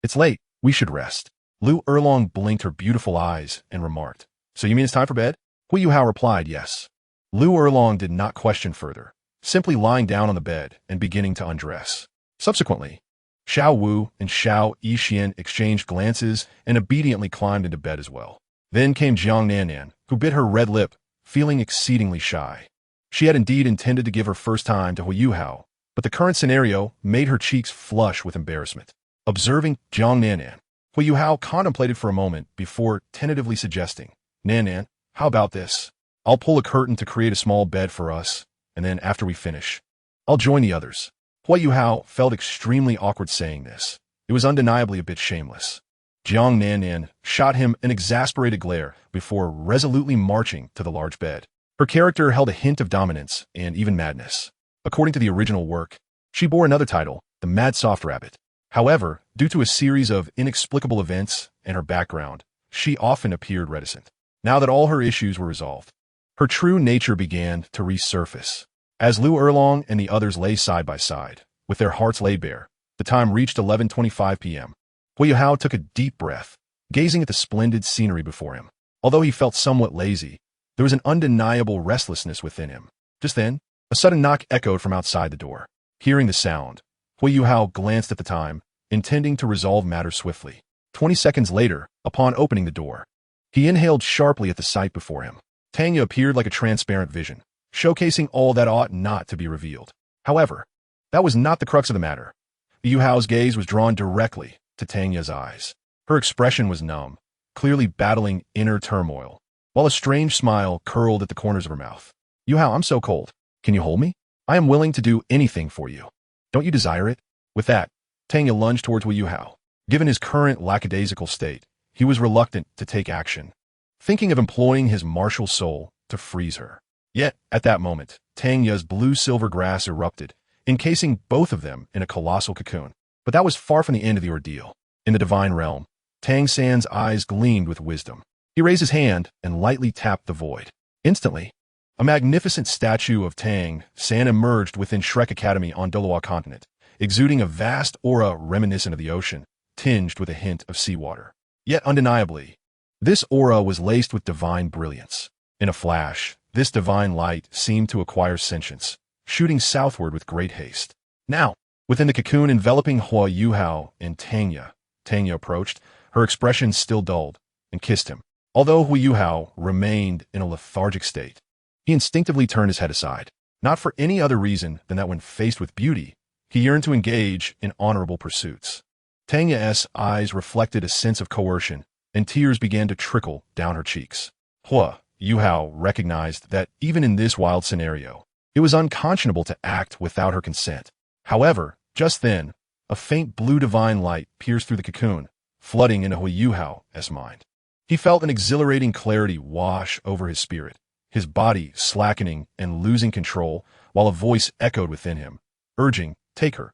[SPEAKER 1] It's late. We should rest. Liu Erlong blinked her beautiful eyes and remarked, "So you mean it's time for bed?" Huo Yuhao replied, "Yes." Liu Erlong did not question further, simply lying down on the bed and beginning to undress. Subsequently, Xiao Wu and Xiao Yixian exchanged glances and obediently climbed into bed as well. Then came Jiang Nannan, who bit her red lip, feeling exceedingly shy. She had indeed intended to give her first time to Huo Yuhao, but the current scenario made her cheeks flush with embarrassment. Observing Jiang Nannan, Huo Yuhao contemplated for a moment before tentatively suggesting, "Nannan, how about this? I'll pull a curtain to create a small bed for us, and then after we finish, I'll join the others." Huo Yuhao felt extremely awkward saying this. It was undeniably a bit shameless. Jiang Nannan shot him an exasperated glare before resolutely marching to the large bed. Her character held a hint of dominance and even madness. According to the original work, she bore another title, the Mad Soft Rabbit. However, due to a series of inexplicable events and her background, she often appeared reticent. Now that all her issues were resolved, her true nature began to resurface. As Liu Erlong and the others lay side by side, with their hearts laid bare, the time reached 11:25 p.m. Huo Yuhao took a deep breath, gazing at the splendid scenery before him. Although he felt somewhat lazy, there was an undeniable restlessness within him. Just then, a sudden knock echoed from outside the door. Hearing the sound, Huo Yuhao glanced at the time, intending to resolve matters swiftly. 20 seconds later, upon opening the door, he inhaled sharply at the sight before him. Tanya appeared like a transparent vision, showcasing all that ought not to be revealed. However, that was not the crux of the matter. Yuhao's gaze was drawn directly to Tanya's eyes. Her expression was numb, clearly battling inner turmoil, while a strange smile curled at the corners of her mouth. "Yuhao, I'm so cold. Can you hold me? I am willing to do anything for you. Don't you desire it?" With that, Tanya lunged towards Huo Yuhao. Given his current lackadaisical state, he was reluctant to take action, thinking of employing his martial soul to freeze her. Yet, at that moment, Tanya's blue-silver grass erupted, encasing both of them in a colossal cocoon. But that was far from the end of the ordeal. In the divine realm, Tang San's eyes gleamed with wisdom. He raised his hand and lightly tapped the void. Instantly, a magnificent statue of Tang San emerged within Shrek Academy on Douluo continent, exuding a vast aura reminiscent of the ocean, tinged with a hint of seawater. Yet undeniably, this aura was laced with divine brilliance. In a flash, this divine light seemed to acquire sentience, shooting southward with great haste. Now, within the cocoon enveloping Huo Yuhao and Tanya approached, her expression still dulled, and kissed him. Although Huo Yuhao remained in a lethargic state, he instinctively turned his head aside, not for any other reason than that when faced with beauty, he yearned to engage in honorable pursuits. Tanya's eyes reflected a sense of coercion, and tears began to trickle down her cheeks. Huo Yuhao recognized that even in this wild scenario, it was unconscionable to act without her consent. However, just then, a faint blue divine light pierced through the cocoon, flooding into Huo Yuhao's mind. He felt an exhilarating clarity wash over his spirit, his body slackening and losing control, while a voice echoed within him, urging, take her.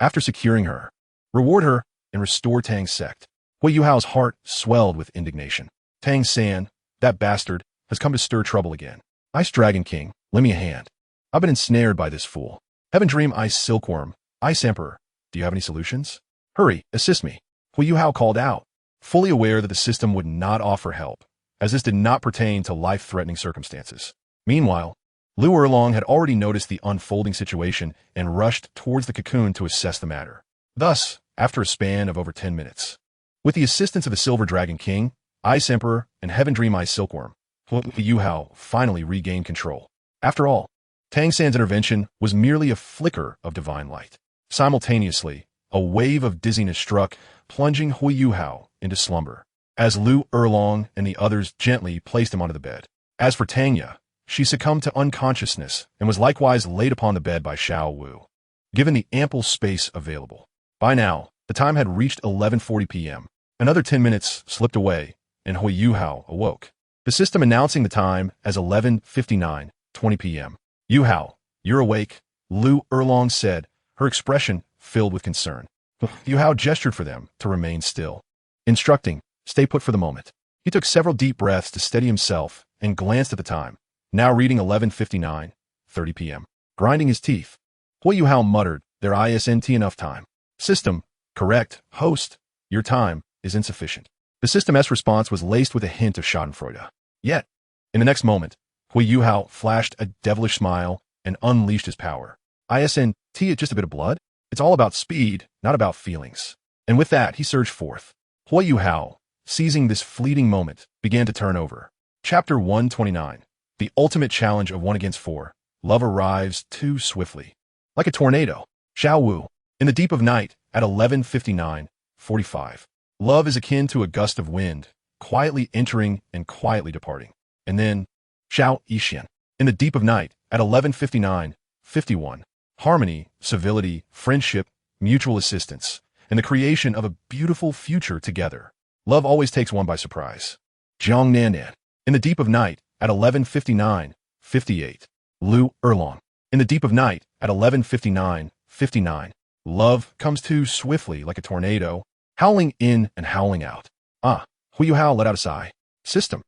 [SPEAKER 1] After securing her, reward her and restore Tang's sect. Huo Yuhao's heart swelled with indignation. Tang San, that bastard, has come to stir trouble again. Ice Dragon King, lend me a hand. I've been ensnared by this fool. Heaven Dream Ice Silkworm, Ice Emperor, do you have any solutions? Hurry, assist me. Huo Yuhao called out, fully aware that the system would not offer help, as this did not pertain to life-threatening circumstances. Meanwhile, Liu Erlong had already noticed the unfolding situation and rushed towards the cocoon to assess the matter. Thus, after a span of over 10 minutes, with the assistance of the Silver Dragon King, Ice Emperor, and Heaven Dream Ice Silkworm, Huo Yuhao finally regained control. After all, Tang San's intervention was merely a flicker of divine light. Simultaneously, a wave of dizziness struck, plunging Huo Yuhao into slumber, as Liu Erlong and the others gently placed him onto the bed. As for Tanya, she succumbed to unconsciousness and was likewise laid upon the bed by Xiao Wu. given the ample space available. By now, the time had reached 11:40 p.m. Another 10 minutes slipped away, and Huo Yuhao awoke. The system announcing the time as 11:59:20 p.m. Yuhao, you're awake, Liu Erlong said, her expression filled with concern. Yuhao gestured for them to remain still, instructing, stay put for the moment. He took several deep breaths to steady himself and glanced at the time, now reading 11:59:30 p.m. Grinding his teeth, Huo Yuhao muttered, there isn't enough time. System, correct, host, your time is insufficient. The system's response was laced with a hint of schadenfreude. Yet, in the next moment, Huo Yuhao flashed a devilish smile and unleashed his power. Isn't it just a bit of blood? It's all about speed, not about feelings. And with that, he surged forth. Huo Yuhao, seizing this fleeting moment, began to turn over. Chapter 129. The ultimate challenge of 1 against 4. Love arrives too swiftly. Like a tornado. Xiao Wu. In the deep of night, at 11:59:45. Love is akin to a gust of wind, quietly entering and quietly departing. And then, Xiao Yixian. In the deep of night, at 11:59:51. Harmony, civility, friendship, mutual assistance, and the creation of a beautiful future together. Love always takes one by surprise. Jiang Nanan. In the deep of night, at 11:59:58. Liu Erlong. In the deep of night, at 11:59:59. Love comes too swiftly like a tornado, howling in and howling out. Huo Yuhao let out a sigh. System.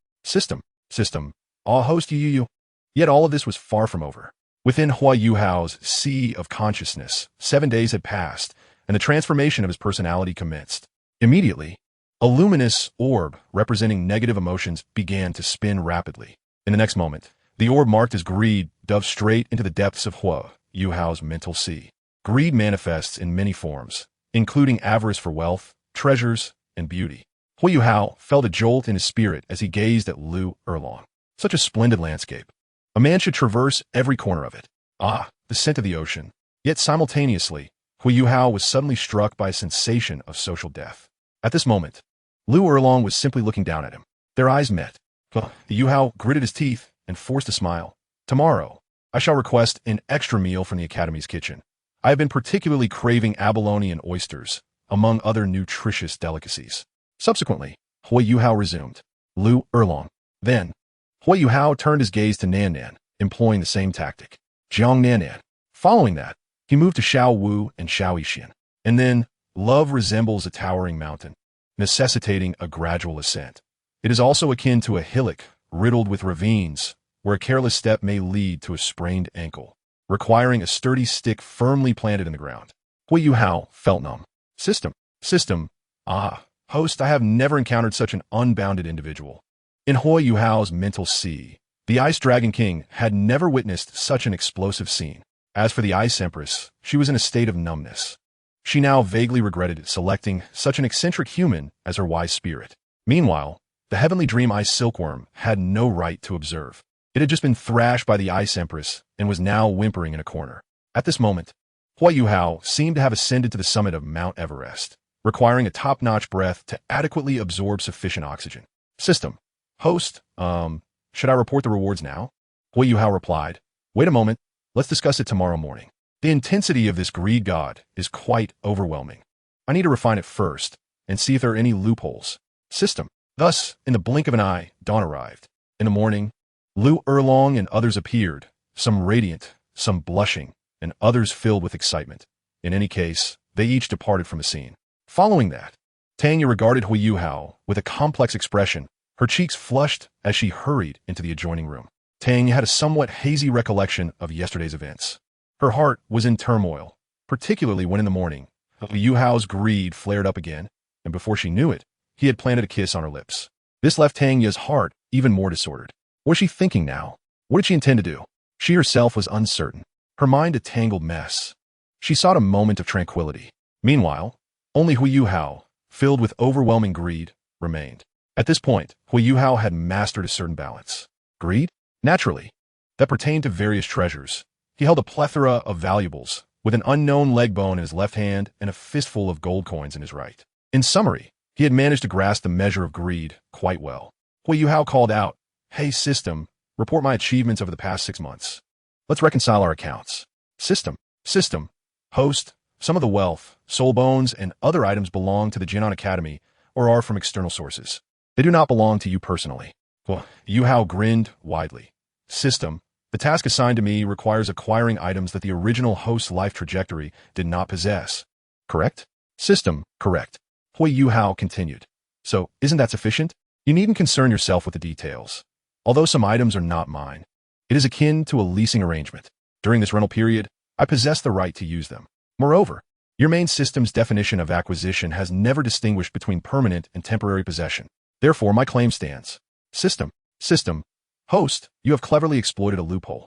[SPEAKER 1] All host you. Yet all of this was far from over. Within Huo Yuhao's sea of consciousness, 7 days had passed, and the transformation of his personality commenced. Immediately, a luminous orb representing negative emotions began to spin rapidly. In the next moment, the orb marked as greed dove straight into the depths of Huo Yuhao's mental sea. Greed manifests in many forms, including avarice for wealth, treasures, and beauty. Huo Yuhao felt a jolt in his spirit as he gazed at Liu Erlong. Such a splendid landscape. A man should traverse every corner of it. The scent of the ocean. Yet simultaneously, Huo Yuhao was suddenly struck by a sensation of social death. At this moment, Liu Erlong was simply looking down at him. Their eyes met. The Yuhao gritted his teeth and forced a smile. Tomorrow, I shall request an extra meal from the Academy's kitchen. I have been particularly craving abalone and oysters, among other nutritious delicacies. Subsequently, Huo Yuhao resumed. Liu Erlong. Then, Huo Yuhao turned his gaze to Nanan, employing the same tactic. Jiang Nanan. Following that, he moved to Xiao Wu and Xiao Yixian. And then, love resembles a towering mountain, necessitating a gradual ascent. It is also akin to a hillock riddled with ravines, where a careless step may lead to a sprained ankle, requiring a sturdy stick firmly planted in the ground. Huo Yuhao felt numb. System. Host, I have never encountered such an unbounded individual. In Huo Yuhao's mental sea, the Ice Dragon King had never witnessed such an explosive scene. As for the Ice Empress, she was in a state of numbness. She now vaguely regretted selecting such an eccentric human as her wise spirit. Meanwhile, the heavenly dream Ice Silkworm had no right to observe. It had just been thrashed by the Ice Empress and was now whimpering in a corner. At this moment, Huo Yuhao seemed to have ascended to the summit of Mount Everest, requiring a top-notch breath to adequately absorb sufficient oxygen. System. Host, should I report the rewards now? Huo Yuhao replied, wait a moment, let's discuss it tomorrow morning. The intensity of this greed god is quite overwhelming. I need to refine it first and see if there are any loopholes. System. Thus, in the blink of an eye, dawn arrived. In the morning, Liu Erlong and others appeared, some radiant, some blushing, and others filled with excitement. In any case, they each departed from the scene. Following that, Tanya regarded Huo Yuhao with a complex expression, her cheeks flushed as she hurried into the adjoining room. Tanya had a somewhat hazy recollection of yesterday's events. Her heart was in turmoil, particularly when in the morning, Huo Yuhao's greed flared up again, and before she knew it, he had planted a kiss on her lips. This left Tanya's heart even more disordered. What was she thinking now? What did she intend to do? She herself was uncertain, her mind a tangled mess. She sought a moment of tranquility. Meanwhile, only Huo Yuhao, filled with overwhelming greed, remained. At this point, Huo Yuhao had mastered a certain balance. Greed? Naturally. That pertained to various treasures. He held a plethora of valuables, with an unknown leg bone in his left hand and a fistful of gold coins in his right. In summary, he had managed to grasp the measure of greed quite well. Huo Yuhao called out, hey system, report my achievements over the past 6 months. Let's reconcile our accounts. System. Host, some of the wealth, soul bones, and other items belong to the Jianan Academy or are from external sources. They do not belong to you personally. Well, Yuhao grinned widely. System, the task assigned to me requires acquiring items that the original host's life trajectory did not possess. Correct? System, correct. Huo Yuhao continued. So, isn't that sufficient? You needn't concern yourself with the details. Although some items are not mine, it is akin to a leasing arrangement. During this rental period, I possess the right to use them. Moreover, your main system's definition of acquisition has never distinguished between permanent and temporary possession. Therefore, my claim stands. System, host, you have cleverly exploited a loophole.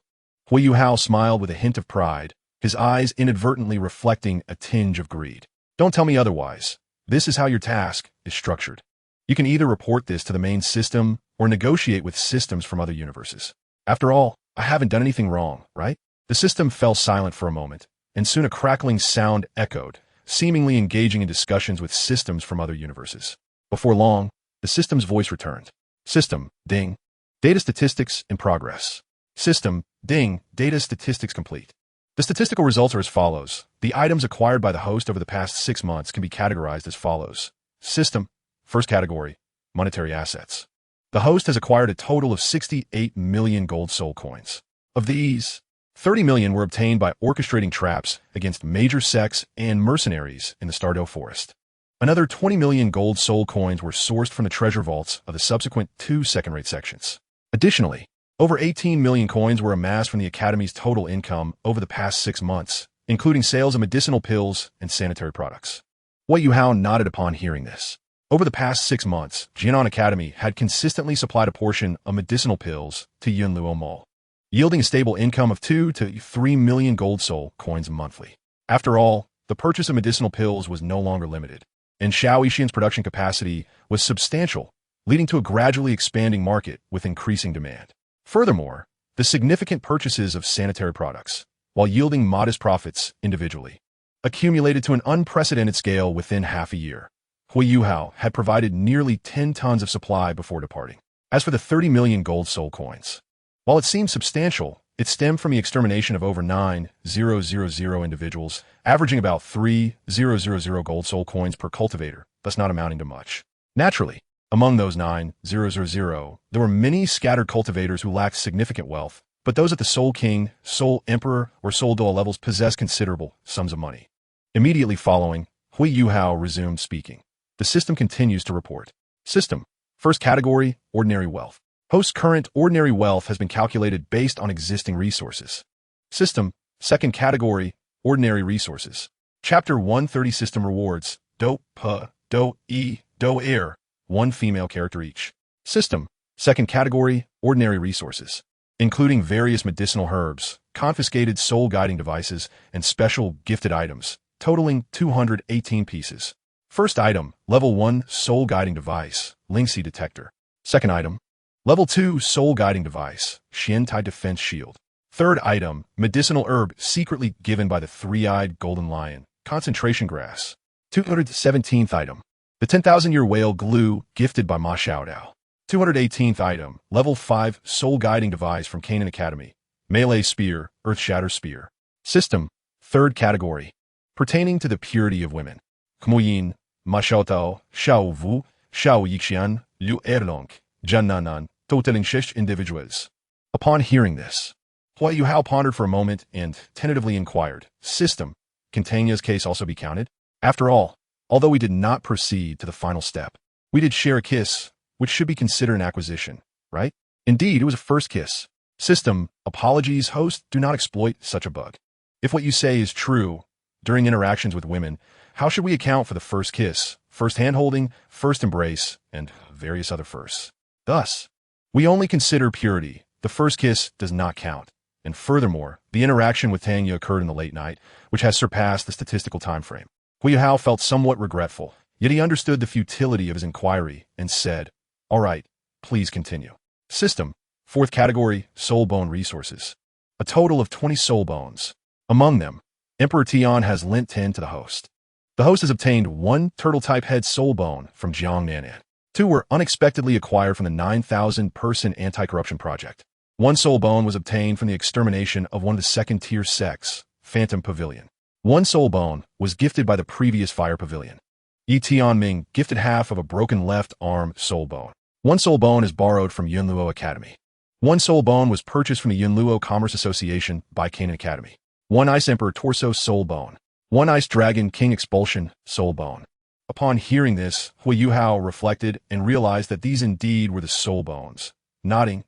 [SPEAKER 1] Huo Yuhao smiled with a hint of pride, his eyes inadvertently reflecting a tinge of greed. Don't tell me otherwise. This is how your task is structured. You can either report this to the main system or negotiate with systems from other universes. After all, I haven't done anything wrong, right? The system fell silent for a moment, and soon a crackling sound echoed, seemingly engaging in discussions with systems from other universes. Before long, the system's voice returned. System, ding. Data statistics in progress. System, ding. Data statistics complete. The statistical results are as follows. The items acquired by the host over the past 6 months can be categorized as follows. System, first category, monetary assets. The host has acquired a total of 68 million gold soul coins. Of these, 30 million were obtained by orchestrating traps against major sects and mercenaries in the Stardew Forest. Another 20 million gold soul coins were sourced from the treasure vaults of the subsequent 2 second-rate sections. Additionally, over 18 million coins were amassed from the Academy's total income over the past 6 months, including sales of medicinal pills and sanitary products. Huo Yuhao nodded upon hearing this. Over the past 6 months, Jianan Academy had consistently supplied a portion of medicinal pills to Yunluo Mall, yielding a stable income of 2 to 3 million gold soul coins monthly. After all, the purchase of medicinal pills was no longer limited, and Xiao Yixian's production capacity was substantial, leading to a gradually expanding market with increasing demand. Furthermore, the significant purchases of sanitary products, while yielding modest profits individually, accumulated to an unprecedented scale within half a year. Huo Yuhao had provided nearly 10 tons of supply before departing. As for the 30 million gold soul coins, while it seemed substantial, it stemmed from the extermination of over 9,000 individuals, averaging about 3,000 gold soul coins per cultivator, thus not amounting to much. Naturally, among those 9,000, there were many scattered cultivators who lacked significant wealth, but those at the Soul King, Soul Emperor, or Soul Douluo levels possessed considerable sums of money. Immediately following, Huo Yuhao resumed speaking. The system continues to report. System, first category, ordinary wealth. Host's current ordinary wealth has been calculated based on existing resources. System, second category, ordinary resources. Chapter 130 System rewards, Do, Pa, Do, E, Do, Air, 1 female character each. System, second category, ordinary resources, including various medicinal herbs, confiscated soul guiding devices, and special gifted items, totaling 218 pieces. First item, Level 1 Soul Guiding Device, Lingxi Detector. Second item, Level 2 Soul Guiding Device, Xiantai Defense Shield. Third item, Medicinal Herb secretly given by the Three-Eyed Golden Lion, Concentration Grass. 217th item, the 10,000-Year Whale Glue gifted by Ma Xiaodao. 218th item, Level 5 Soul Guiding Device from Qin Academy, Melee Spear, Earth Shatter Spear. System, third category, pertaining to the purity of women. Kmuyin, Ma Xiaotao, Xiao Wu, Xiao Yixian, Liu Erlong, Jannanan, totaling 6 individuals. Upon hearing this, Huo Yuhao pondered for a moment and tentatively inquired, System, can Tanya's case also be counted? After all, although we did not proceed to the final step, we did share a kiss, which should be considered an acquisition, right? Indeed, it was a first kiss. System, apologies, host, do not exploit such a bug. If what you say is true, during interactions with women, how should we account for the first kiss, first hand-holding, first embrace, and various other firsts? Thus, we only consider purity. The first kiss does not count. And furthermore, the interaction with Tanya occurred in the late night, which has surpassed the statistical time frame. Huo Yuhao felt somewhat regretful, yet he understood the futility of his inquiry and said, All right, please continue. System, fourth category, Soul Bone Resources. A total of 20 soul bones. Among them, Emperor Tian has lent 10 to the host. The host has obtained 1 turtle-type head soul bone from Jiang Nanan. 2 were unexpectedly acquired from the 9,000-person anti-corruption project. 1 soul bone was obtained from the extermination of one of the second-tier sects, Phantom Pavilion. One soul bone was gifted by the previous fire pavilion. Yi Tianming gifted half of a broken left arm soul bone. One soul bone is borrowed from Yunluo Academy. One soul bone was purchased from the Yunluo Commerce Association by Qin Academy. One Ice Emperor torso soul bone. One Ice Dragon King expulsion soul bone. Upon hearing this, Huo Yuhao reflected and realized that these indeed were the soul bones. Nodding,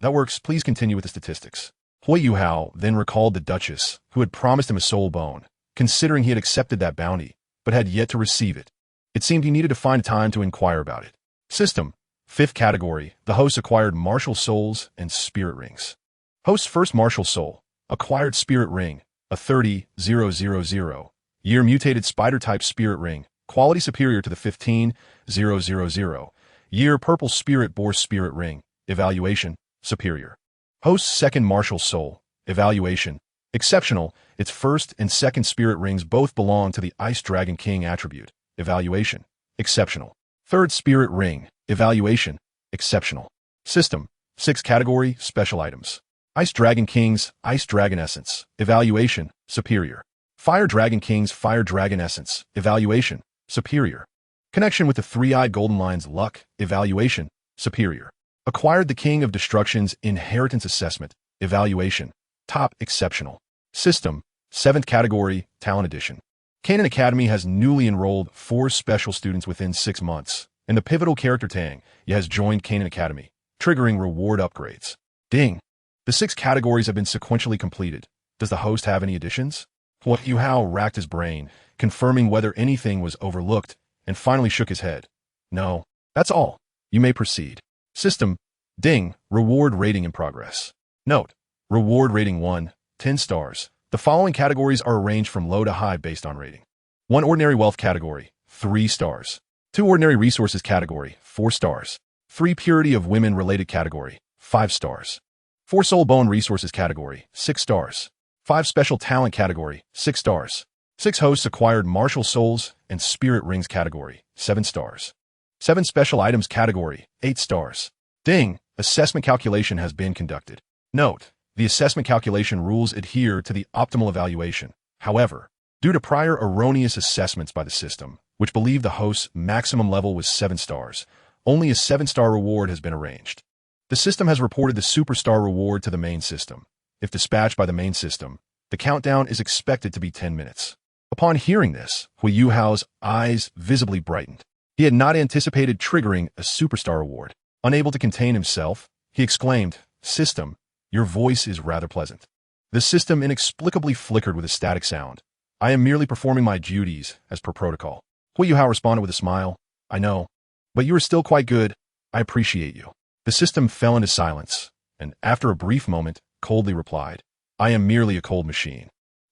[SPEAKER 1] that works, please continue with the statistics. Huo Yuhao then recalled the Duchess, who had promised him a soul bone, considering he had accepted that bounty, but had yet to receive it. It seemed he needed to find time to inquire about it. System. 5th category, the host acquired martial souls and spirit rings. Host's first martial soul, acquired spirit ring, a 30,000, year mutated spider-type spirit ring, quality superior to the 15,000, year purple spirit boar spirit ring, evaluation, superior. Host's second martial soul, evaluation, exceptional, its first and second spirit rings both belong to the Ice Dragon King attribute, evaluation, exceptional. Third spirit ring, evaluation, exceptional. System. 6th category, special items. Ice Dragon King's Ice Dragon Essence, evaluation, superior. Fire Dragon King's Fire Dragon Essence, evaluation, superior. Connection with the Three-Eyed Golden Lion's luck, evaluation, superior. Acquired the King of Destruction's Inheritance Assessment, evaluation, top, exceptional. System. 7th category, Talent Edition. Qian Academy has newly enrolled 4 special students within 6 months, and the pivotal character Tang Yi has joined Qian Academy, triggering reward upgrades. Ding! The 6 categories have been sequentially completed. Does the host have any additions? Huo Yuhao racked his brain, confirming whether anything was overlooked, and finally shook his head. No, that's all. You may proceed. System. Ding! Reward rating in progress. Note. Reward rating 1, 10 stars. The following categories are arranged from low to high based on rating. 1 Ordinary Wealth category, 3 stars. 2 Ordinary Resources category, 4 stars. 3 Purity of Women related category, 5 stars. 4 Soul Bone Resources category, 6 stars. 5 Special Talent category, 6 stars. 6 Hosts Acquired Martial Souls and Spirit Rings category, 7 stars. 7 Special Items category, 8 stars. Ding! Assessment calculation has been conducted. Note. The assessment calculation rules adhere to the optimal evaluation. However, due to prior erroneous assessments by the system, which believed the host's maximum level was 7 stars, only a 7-star reward has been arranged. The system has reported the superstar reward to the main system. If dispatched by the main system, the countdown is expected to be 10 minutes. Upon hearing this, Huo Yuhao's eyes visibly brightened. He had not anticipated triggering a superstar reward. Unable to contain himself, he exclaimed, "System, your voice is rather pleasant." The system inexplicably flickered with a static sound. "I am merely performing my duties, as per protocol." Huo Yuhao responded with a smile. "I know, but you are still quite good. I appreciate you." The system fell into silence, and after a brief moment, coldly replied, "I am merely a cold machine."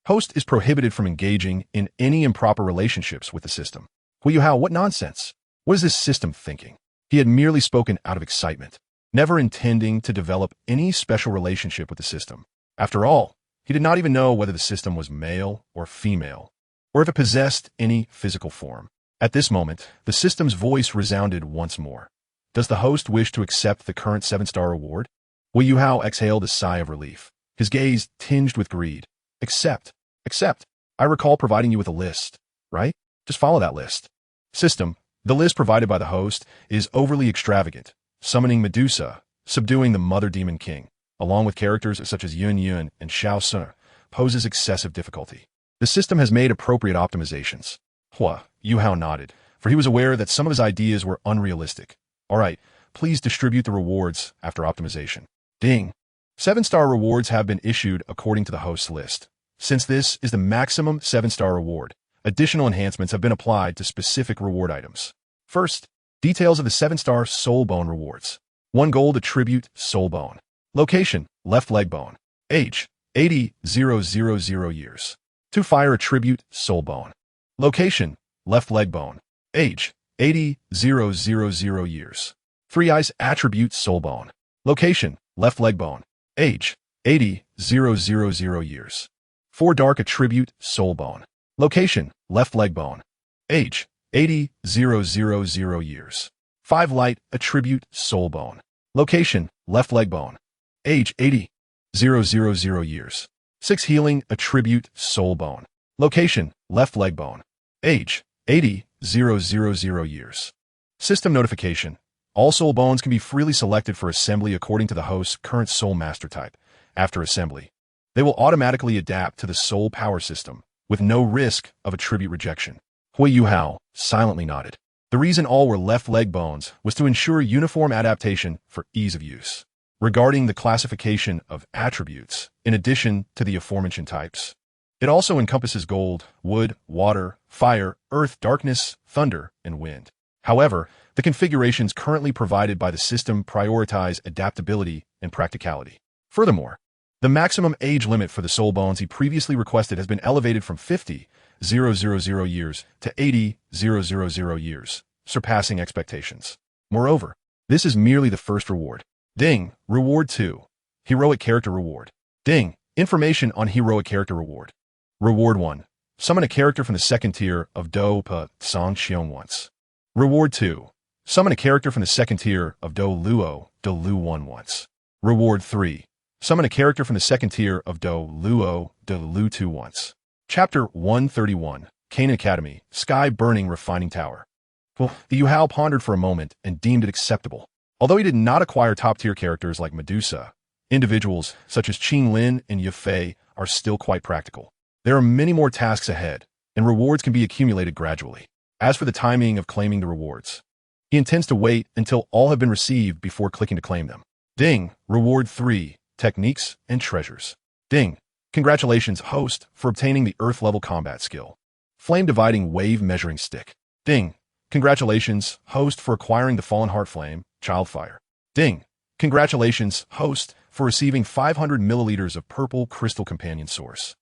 [SPEAKER 1] Host is prohibited from engaging in any improper relationships with the system. Huo Yuhao, what nonsense? What is this system thinking? He had merely spoken out of excitement, never intending to develop any special relationship with the system. After all, he did not even know whether the system was male or female, or if it possessed any physical form. At this moment, the system's voice resounded once more. "Does the host wish to accept the current 7-star reward?" Huo Yuhao exhaled a sigh of relief, his gaze tinged with greed. Accept. I recall providing you with a list, right? Just follow that list." System. The list provided by the host is overly extravagant. Summoning Medusa, subduing the Mother Demon King, along with characters such as Yun Yun and Xiao Sun, poses excessive difficulty. The system has made appropriate optimizations. Huo Yuhao nodded, for he was aware that some of his ideas were unrealistic. "All right, please distribute the rewards after optimization." Ding! 7-star rewards have been issued according to the host's list. Since this is the maximum 7-star reward, additional enhancements have been applied to specific reward items. First, details of the 7-star Soul Bone rewards. 1 Gold Attribute Soul Bone. Location, left leg bone. Age, 80,000 years. 2 Fire Attribute Soul Bone. Location, left leg bone. Age, 80,000 years. 3 Ice Attribute Soul Bone. Location, left leg bone. Age, 80,000 years. 4 Dark Attribute Soul Bone. Location, left leg bone. Age, 80,000 years. 5 Light Attribute Soul Bone. Location, left leg bone. Age, 80,000 years. 6 Healing Attribute Soul Bone. Location, left leg bone. Age, 80,000 years. System notification. All soul bones can be freely selected for assembly according to the host's current soul master type. After assembly, they will automatically adapt to the soul power system, with no risk of attribute rejection. Huo Yuhao silently nodded. The reason all were left leg bones was to ensure uniform adaptation for ease of use. Regarding the classification of attributes, in addition to the aforementioned types, it also encompasses gold, wood, water, fire, earth, darkness, thunder, and wind. However, the configurations currently provided by the system prioritize adaptability and practicality. Furthermore, the maximum age limit for the soul bones he previously requested has been elevated from 50,000 years to 80,000 years, surpassing expectations. Moreover, this is merely the first reward. Ding, Reward 2. Heroic Character Reward. Ding, Information on Heroic Character Reward. Reward 1. Summon a character from the second tier of Douluo Song Xiong once. Reward 2. Summon a character from the second tier of Douluo 1 once. Reward 3. Summon a character from the second tier of Douluo 2 once. Chapter 131, Qian Academy, Sky Burning Refining Tower. Well, the Yuhao pondered for a moment and deemed it acceptable. Although he did not acquire top-tier characters like Medusa, individuals such as Qin Lin and Yefei are still quite practical. There are many more tasks ahead, and rewards can be accumulated gradually. As for the timing of claiming the rewards, he intends to wait until all have been received before clicking to claim them. Ding, Reward 3, Techniques and Treasures. Ding, Congratulations, host, for obtaining the Earth-level combat skill. Flame Dividing Wave Measuring Stick. Ding, Congratulations, host, for acquiring the Fallen Heart Flame, Childfire. Ding, Congratulations, host, for receiving 500 milliliters of Purple Crystal Companion Source.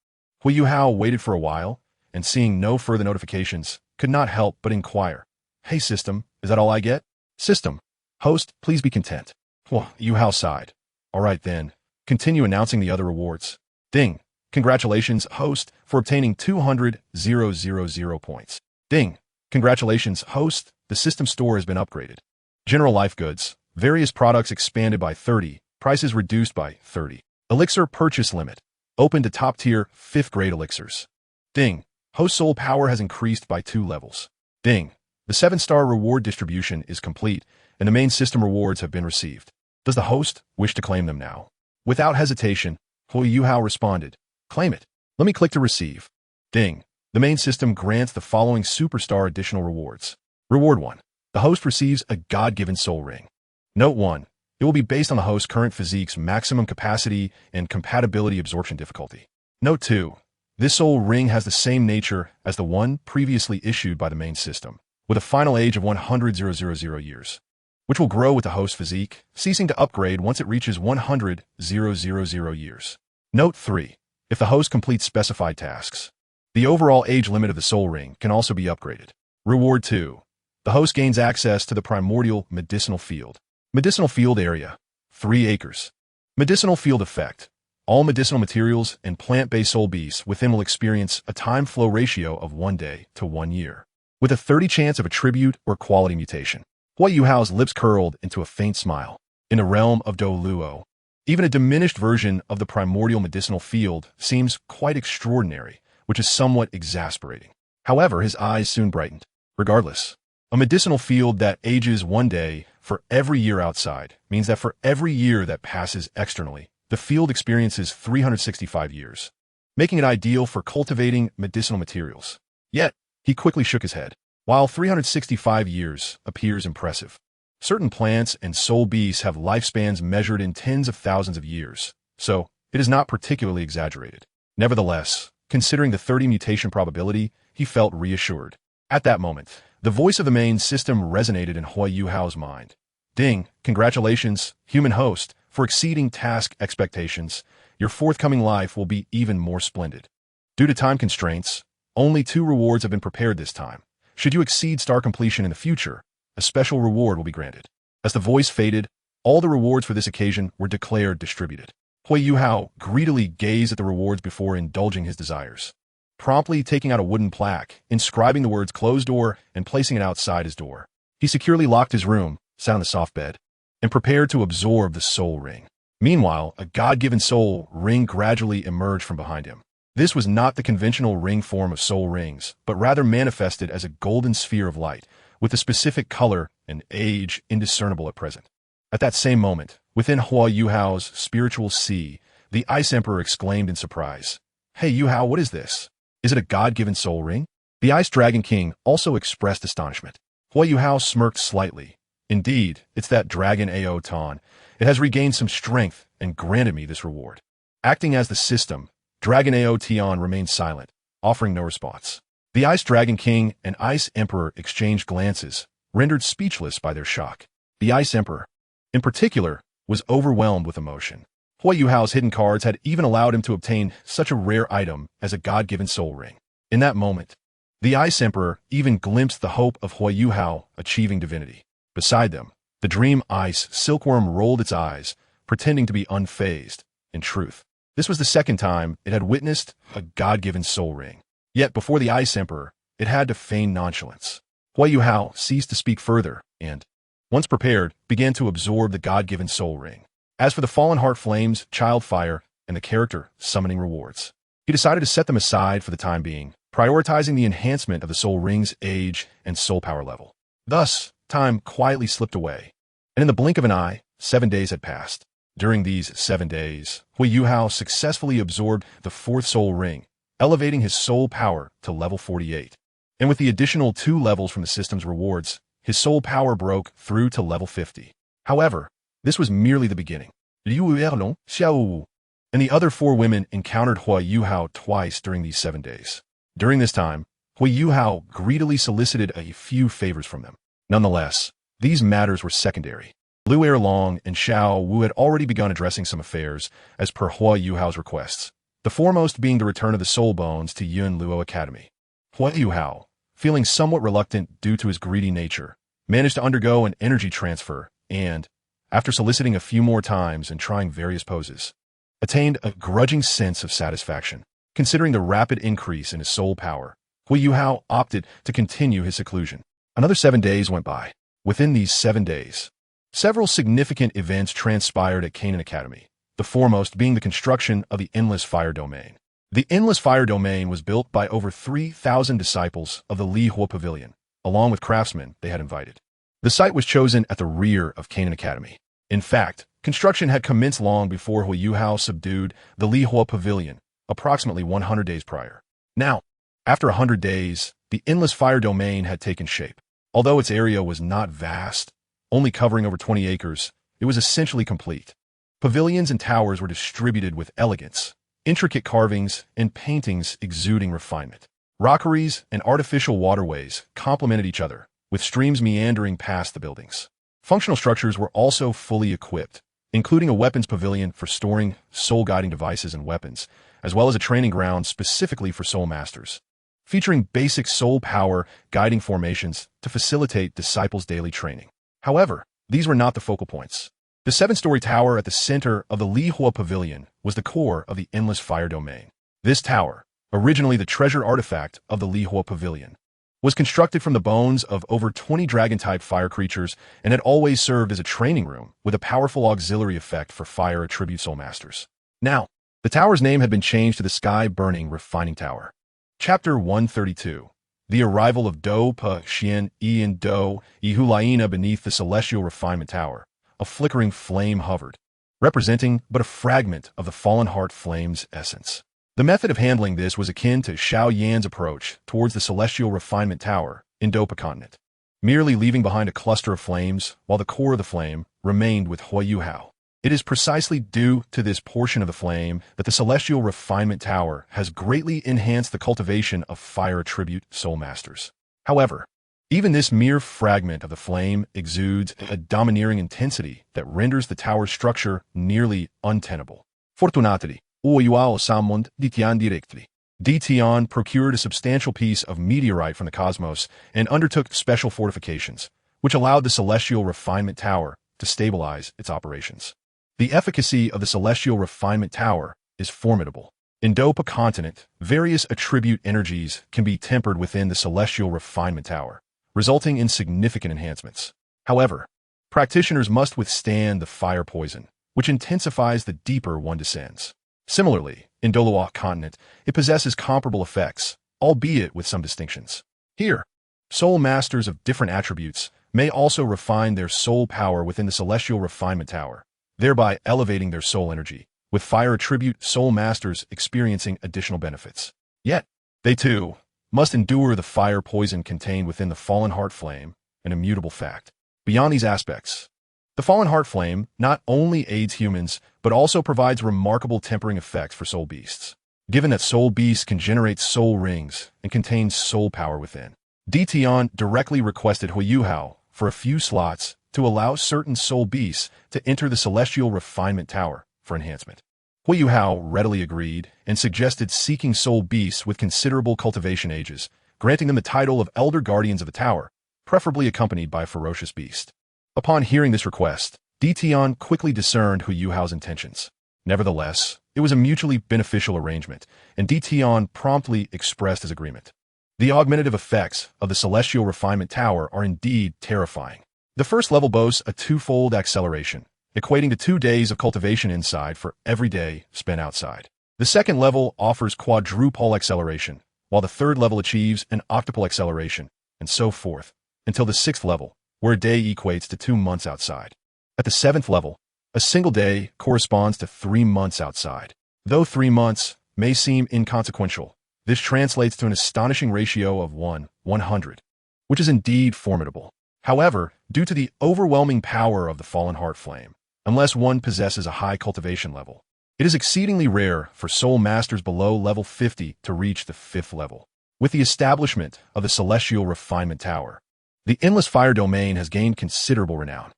[SPEAKER 1] Huo Yuhao waited for a while, and seeing no further notifications, could not help but inquire. Hey system, is that all I get? System. Host, please be content. Well, Yuhao sighed. Alright then, continue announcing the other rewards. Ding. Congratulations, host, for obtaining 200,000 points. Ding. Congratulations, host, the system store has been upgraded. General life goods, various products expanded by 30, prices reduced by 30. Elixir purchase limit, open to top-tier 5th grade elixirs. Ding. Host soul power has increased by 2 levels. Ding. The 7-star reward distribution is complete, and the main system rewards have been received. Does the host wish to claim them now? Without hesitation, Huo Yuhao responded. Claim it. Let me click to receive. Ding. The main system grants the following superstar additional rewards. Reward 1. The host receives a God-given soul ring. Note 1. It will be based on the host's current physique's maximum capacity and compatibility absorption difficulty. Note 2. This soul ring has the same nature as the one previously issued by the main system, with a final age of 100,000 years, which will grow with the host physique, ceasing to upgrade once it reaches 100,000 years. Note 3. If the host completes specified tasks, the overall age limit of the soul ring can also be upgraded. Reward 2. The host gains access to the primordial medicinal field. Medicinal field area, 3 acres. Medicinal field effect. All medicinal materials and plant-based soul beasts within will experience a time flow ratio of 1 day to 1 year, with a 30 chance of attribute or quality mutation. Huo Yuhao's lips curled into a faint smile. In the realm of Douluo, even a diminished version of the primordial medicinal field seems quite extraordinary, which is somewhat exasperating. However, his eyes soon brightened. Regardless, a medicinal field that ages 1 day for every year outside means that for every year that passes externally, the field experiences 365 years, making it ideal for cultivating medicinal materials. Yet, he quickly shook his head. While 365 years appears impressive, certain plants and soul beasts have lifespans measured in tens of thousands of years, so it is not particularly exaggerated. Nevertheless, considering the 30 mutation probability, he felt reassured. At that moment, the voice of the main system resonated in Huo Yuhao's mind. Ding, congratulations, human host, for exceeding task expectations. Your forthcoming life will be even more splendid. Due to time constraints, only 2 rewards have been prepared this time. Should you exceed star completion in the future, a special reward will be granted. As the voice faded, all the rewards for this occasion were declared distributed. Huo Yuhao greedily gazed at the rewards before indulging his desires, promptly taking out a wooden plaque, inscribing the words "closed door" and placing it outside his door. He securely locked his room, sat on the soft bed, and prepared to absorb the soul ring. Meanwhile, a God-given soul ring gradually emerged from behind him. This was not the conventional ring form of soul rings, but rather manifested as a golden sphere of light, with a specific color and age indiscernible at present. At that same moment, within Huo Yuhao's spiritual sea, the Ice Emperor exclaimed in surprise, "Hey Yuhao, what is this? Is it a god-given soul ring?" The Ice Dragon King also expressed astonishment. Huo Yuhao smirked slightly. "Indeed, it's that Dragon Ao Tan. It has regained some strength and granted me this reward." Acting as the system, Dragon Ao Tian remained silent, offering no response. The Ice Dragon King and Ice Emperor exchanged glances, rendered speechless by their shock. The Ice Emperor, in particular, was overwhelmed with emotion. Huo Yuhao's hidden cards had even allowed him to obtain such a rare item as a god-given soul ring. In that moment, the Ice Emperor even glimpsed the hope of Huo Yuhao achieving divinity. Beside them, the Dream Ice Silkworm rolled its eyes, pretending to be unfazed. In truth, this was the second time it had witnessed a god-given soul ring. Yet before the Ice Emperor, it had to feign nonchalance. Huo Yuhao ceased to speak further and, once prepared, began to absorb the god-given soul ring. As for the Fallen Heart Flames, Child Fire, and the character Summoning Rewards, he decided to set them aside for the time being, prioritizing the enhancement of the soul ring's age and soul power level. Thus, time quietly slipped away, and in the blink of an eye, 7 days had passed. During these 7 days, Huo Yuhao successfully absorbed the fourth soul ring, elevating his soul power to level 48. And with the additional 2 levels from the system's rewards, his soul power broke through to level 50. However, this was merely the beginning. Liu Erlong, Xiao Wu, and the other 4 women encountered Huo Yuhao twice during these 7 days. During this time, Huo Yuhao greedily solicited a few favors from them. Nonetheless, these matters were secondary. Liu Erlong and Xiao Wu had already begun addressing some affairs as per Huo Yuhao's requests, the foremost being the return of the soul bones to Yun Luo Academy. Huo Yuhao, feeling somewhat reluctant due to his greedy nature, managed to undergo an energy transfer and, after soliciting a few more times and trying various poses, attained a grudging sense of satisfaction. Considering the rapid increase in his soul power, Huo Yuhao opted to continue his seclusion. Another 7 days went by. Within these 7 days, several significant events transpired at Qian Academy, the foremost being the construction of the Endless Fire Domain. The Endless Fire Domain was built by over 3,000 disciples of the Li Huo Pavilion, along with craftsmen they had invited. The site was chosen at the rear of Qian Academy. In fact, construction had commenced long before Huo Yuhao subdued the Li Huo Pavilion, approximately 100 days prior. Now, after 100 days, the Endless Fire Domain had taken shape. Although its area was not vast, only covering over 20 acres, it was essentially complete. Pavilions and towers were distributed with elegance, intricate carvings and paintings exuding refinement. Rockeries and artificial waterways complemented each other, with streams meandering past the buildings. Functional structures were also fully equipped, including a weapons pavilion for storing soul-guiding devices and weapons, as well as a training ground specifically for soul masters, featuring basic soul power guiding formations to facilitate disciples' daily training. However, these were not the focal points. The 7-story tower at the center of the Li Huo Pavilion was the core of the Endless Fire Domain. This tower, originally the treasure artifact of the Li Huo Pavilion, was constructed from the bones of over 20 dragon-type fire creatures and had always served as a training room with a powerful auxiliary effect for fire attribute soul masters. Now, the tower's name had been changed to the Sky-Burning Refining Tower. Chapter 132. The Arrival of Do Pa Xian Yi Do Ihulaina beneath the Celestial Refinement Tower. A flickering flame hovered, representing but a fragment of the Fallen Heart Flame's essence. The method of handling this was akin to Xiao Yan's approach towards the Celestial Refinement Tower in Dopa Continent, merely leaving behind a cluster of flames while the core of the flame remained with Huo Yuhao. It is precisely due to this portion of the flame that the Celestial Refinement Tower has greatly enhanced the cultivation of fire attribute soul masters. However, even this mere fragment of the flame exudes a domineering intensity that renders the tower's structure nearly untenable. Fortunately, Huo Yuhao summoned Ditian directly. Ditian procured a substantial piece of meteorite from the cosmos and undertook special fortifications, which allowed the Celestial Refinement Tower to stabilize its operations. The efficacy of the Celestial Refinement Tower is formidable. In Dopa Continent, various attribute energies can be tempered within the Celestial Refinement Tower, resulting in significant enhancements. However, practitioners must withstand the fire poison, which intensifies the deeper one descends. Similarly, In Douluo continent, it possesses comparable effects, albeit with some distinctions. Here, soul masters of different attributes may also refine their soul power within the Celestial Refinement Tower, thereby elevating their soul energy, with fire attribute soul masters experiencing additional benefits. Yet, they too must endure the fire poison contained within the Fallen Heart Flame, an immutable fact. Beyond these aspects, the Fallen Heart Flame not only aids humans, but also provides remarkable tempering effects for soul beasts. Given that soul beasts can generate soul rings and contain soul power within, Tian directly requested Huo Yuhao for a few slots to allow certain soul beasts to enter the Celestial Refinement Tower for enhancement. Huo Yuhao readily agreed and suggested seeking soul beasts with considerable cultivation ages, granting them the title of Elder Guardians of the Tower, preferably accompanied by a ferocious beast. Upon hearing this request, Tian quickly discerned Huo Yuhao's intentions. Nevertheless, it was a mutually beneficial arrangement, and Tian promptly expressed his agreement. The augmentative effects of the Celestial Refinement Tower are indeed terrifying. The first level boasts a twofold acceleration, equating to 2 days of cultivation inside for every day spent outside. The second level offers quadruple acceleration, while the third level achieves an octuple acceleration, and so forth, until the 6th level, where a day equates to 2 months outside. At the 7th level, a single day corresponds to 3 months outside. Though 3 months may seem inconsequential, this translates to an astonishing ratio of 1:100, which is indeed formidable. However, due to the overwhelming power of the Fallen Heart Flame, unless one possesses a high cultivation level, it is exceedingly rare for soul masters below level 50 to reach the 5th level. With the establishment of the Celestial Refinement Tower, the Endless Fire Domain has gained considerable renown.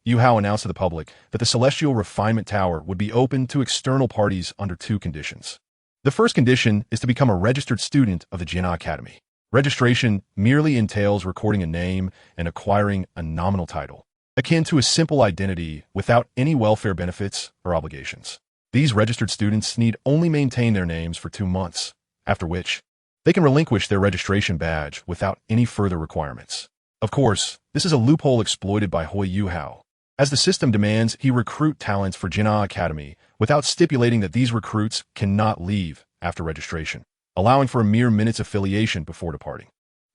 [SPEAKER 1] Yuhao announced to the public that the Celestial Refinement Tower would be open to external parties under 2 conditions. The first condition is to become a registered student of the Qin Academy. Registration merely entails recording a name and acquiring a nominal title, akin to a simple identity without any welfare benefits or obligations. These registered students need only maintain their names for 2 months, after which they can relinquish their registration badge without any further requirements. Of course, this is a loophole exploited by Huo Yuhao, as the system demands he recruit talents for Qin Academy without stipulating that these recruits cannot leave after registration, allowing for a mere minute's affiliation before departing.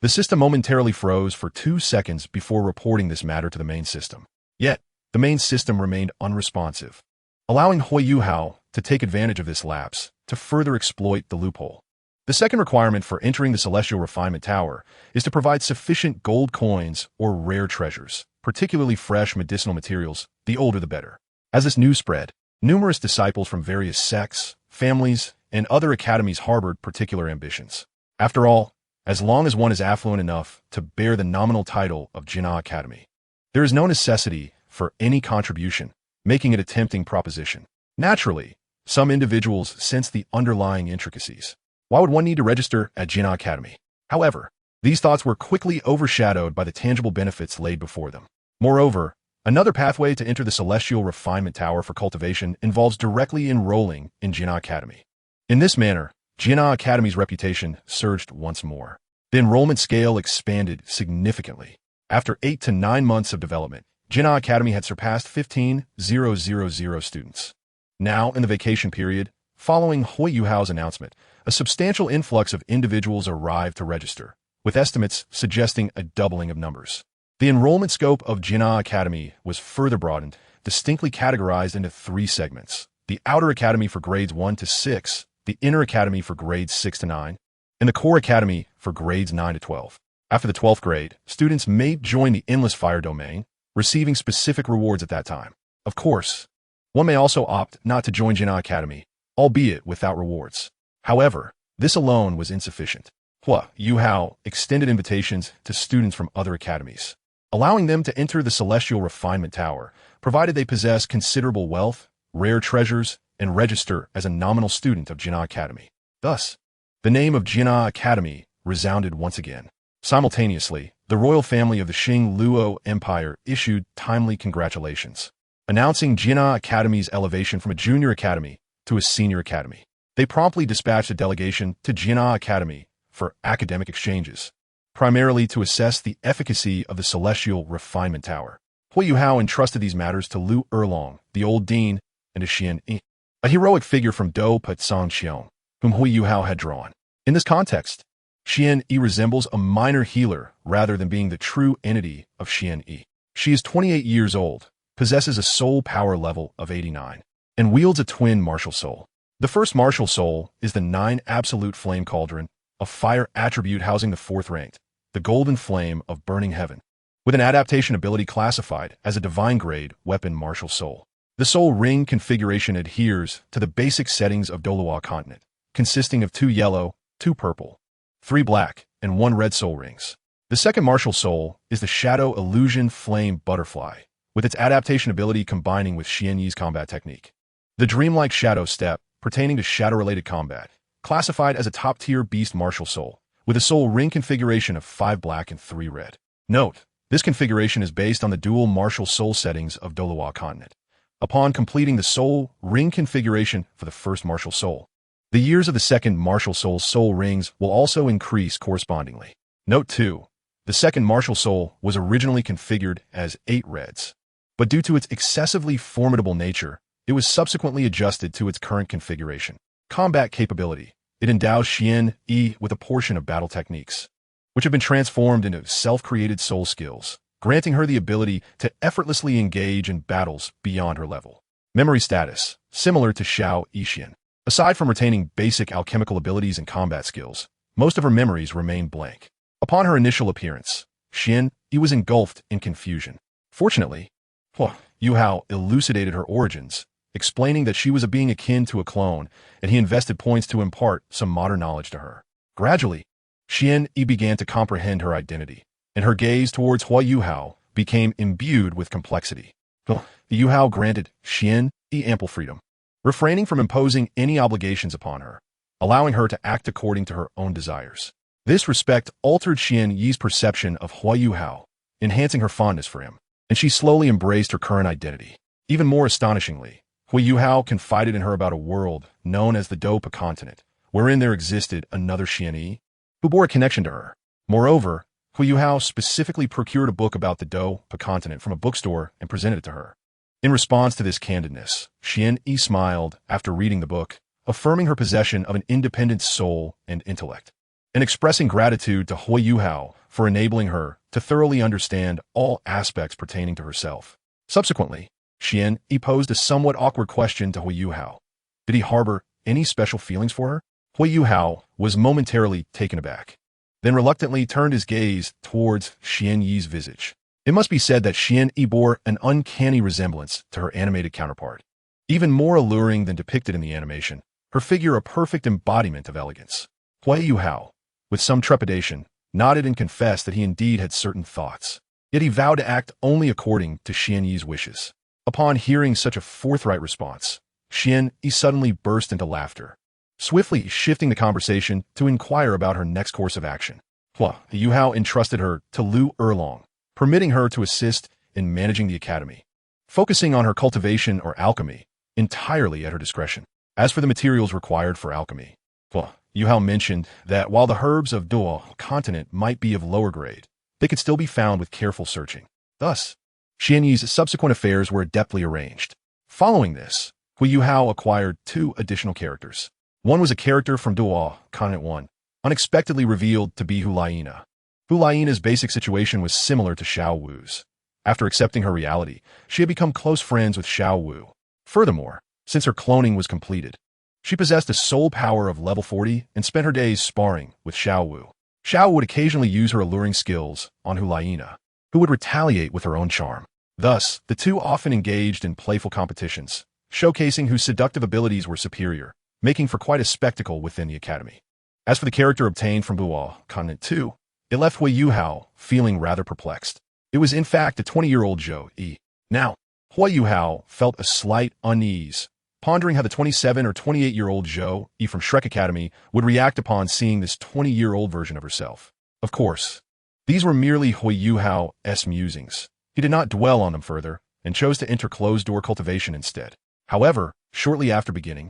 [SPEAKER 1] The system momentarily froze for 2 seconds before reporting this matter to the main system. Yet, the main system remained unresponsive, allowing Huo Yuhao to take advantage of this lapse to further exploit the loophole. The second requirement for entering the Celestial Refinement Tower is to provide sufficient gold coins or rare treasures, particularly fresh medicinal materials, the older the better. As this news spread, numerous disciples from various sects, families, and other academies harbored particular ambitions. After all, as long as one is affluent enough to bear the nominal title of Qin Academy, there is no necessity for any contribution, making it a tempting proposition. Naturally, some individuals sense the underlying intricacies. Why would one need to register at Qin Academy? However, these thoughts were quickly overshadowed by the tangible benefits laid before them. Moreover, another pathway to enter the Celestial Refinement Tower for cultivation involves directly enrolling in Qin Academy. In this manner, Qin Academy's reputation surged once more. The enrollment scale expanded significantly. After 8 to 9 months of development, Qin Academy had surpassed 15,000 students. Now, in the vacation period, following Huo Yuhao's announcement, a substantial influx of individuals arrived to register, with estimates suggesting a doubling of numbers. The enrollment scope of Qin Academy was further broadened, distinctly categorized into 3 segments: the Outer Academy for grades 1 to 6, the Inner Academy for grades 6 to 9, and the Core Academy for grades 9 to 12. After the 12th grade, students may join the Endless Fire Domain, receiving specific rewards at that time. Of course, one may also opt not to join Qin Academy, albeit without rewards. However, this alone was insufficient. Huo Yuhao extended invitations to students from other academies, allowing them to enter the Celestial Refinement Tower, provided they possess considerable wealth, rare treasures, and register as a nominal student of Qin Academy. Thus, the name of Qin Academy resounded once again. Simultaneously, the royal family of the Qing Luo Empire issued timely congratulations, announcing Qin Academy's elevation from a junior academy to a senior academy. They promptly dispatched a delegation to Qin Academy for academic exchanges, primarily to assess the efficacy of the Celestial Refinement Tower. Huo Yuhao entrusted these matters to Liu Erlong, the old dean, and to Qian Renxue, a heroic figure from Dou Xiong, whom Huo Yuhao had drawn. In this context, Qian Yi resembles a minor healer rather than being the true entity of Qian Yi. She is 28 years old, possesses a soul power level of 89, and wields a twin martial soul. The first martial soul is the 9 Absolute Flame Cauldron, a fire attribute housing the 4th ranked, the Golden Flame of Burning Heaven, with an adaptation ability classified as a divine grade weapon martial soul. The soul ring configuration adheres to the basic settings of Douluo continent, consisting of 2 yellow, 2 purple, 3 black, and 1 red soul rings. The second martial soul is the Shadow Illusion Flame Butterfly, with its adaptation ability combining with Qian Yi's combat technique. The Dreamlike Shadow Step, pertaining to shadow-related combat, classified as a top-tier beast martial soul, with a soul ring configuration of 5 black and 3 red. Note, this configuration is based on the dual martial soul settings of Douluo continent. Upon completing the soul ring configuration for the first martial soul, the years of the second martial soul rings will also increase correspondingly. Note 2. The second martial soul was originally configured as 8 reds, but due to its excessively formidable nature, it was subsequently adjusted to its current configuration. Combat capability. It endows Qian Yi with a portion of battle techniques, which have been transformed into self-created soul skills, granting her the ability to effortlessly engage in battles beyond her level. Memory status. Similar to Xiao Wu. Aside from retaining basic alchemical abilities and combat skills, most of her memories remain blank. Upon her initial appearance, Qian Yi was engulfed in confusion. Fortunately, Huo Yuhao elucidated her origins, explaining that she was a being akin to a clone, and he invested points to impart some modern knowledge to her. Gradually, Qian Yi began to comprehend her identity, and her gaze towards Huo Yuhao became imbued with complexity. The Yuhao granted Qian Yi ample freedom, refraining from imposing any obligations upon her, allowing her to act according to her own desires. This respect altered Qian Yi's perception of Huo Yuhao, enhancing her fondness for him, and she slowly embraced her current identity. Even more astonishingly, Huo Yuhao confided in her about a world known as the Dou continent, wherein there existed another Qian Yi, who bore a connection to her. Moreover, Huo Yuhao specifically procured a book about the Dou continent from a bookstore and presented it to her. In response to this candidness, Qian Yi smiled after reading the book, affirming her possession of an independent soul and intellect, and expressing gratitude to Huo Yuhao for enabling her to thoroughly understand all aspects pertaining to herself. Subsequently, Qian Yi posed a somewhat awkward question to Huo Yuhao. Did he harbor any special feelings for her? Huo Yuhao was momentarily taken aback, then reluctantly turned his gaze towards Qian Yi's visage. It must be said that Qian Yi bore an uncanny resemblance to her animated counterpart. Even more alluring than depicted in the animation, her figure a perfect embodiment of elegance. Huo Yuhao, with some trepidation, nodded and confessed that he indeed had certain thoughts. Yet he vowed to act only according to Qian Yi's wishes. Upon hearing such a forthright response, Qian Yi suddenly burst into laughter, swiftly shifting the conversation to inquire about her next course of action. Huo Yuhao entrusted her to Liu Erlong, permitting her to assist in managing the academy, focusing on her cultivation or alchemy entirely at her discretion. As for the materials required for alchemy, Huo Yuhao mentioned that while the herbs of Douluo continent might be of lower grade, they could still be found with careful searching. Thus, Qian Yi's subsequent affairs were adeptly arranged. Following this, Huo Yuhao acquired 2 additional characters. One was a character from Douluo Continent 1, unexpectedly revealed to be Hulaina. Hulaina's basic situation was similar to Xiao Wu's. After accepting her reality, she had become close friends with Xiao Wu. Furthermore, since her cloning was completed, she possessed a soul power of level 40 and spent her days sparring with Xiao Wu. Xiao would occasionally use her alluring skills on Hulaina, who would retaliate with her own charm. Thus, the two often engaged in playful competitions, showcasing whose seductive abilities were superior, making for quite a spectacle within the academy. As for the character obtained from Douluo Continent 2, it left Huo Yuhao feeling rather perplexed. It was in fact a 20-year-old Zhou Yi. Now, Huo Yuhao felt a slight unease, pondering how the 27 or 28-year-old Zhou Yi from Shrek Academy would react upon seeing this 20-year-old version of herself. Of course, these were merely Huo Yuhao's musings. He did not dwell on them further, and chose to enter closed-door cultivation instead. However, shortly after beginning,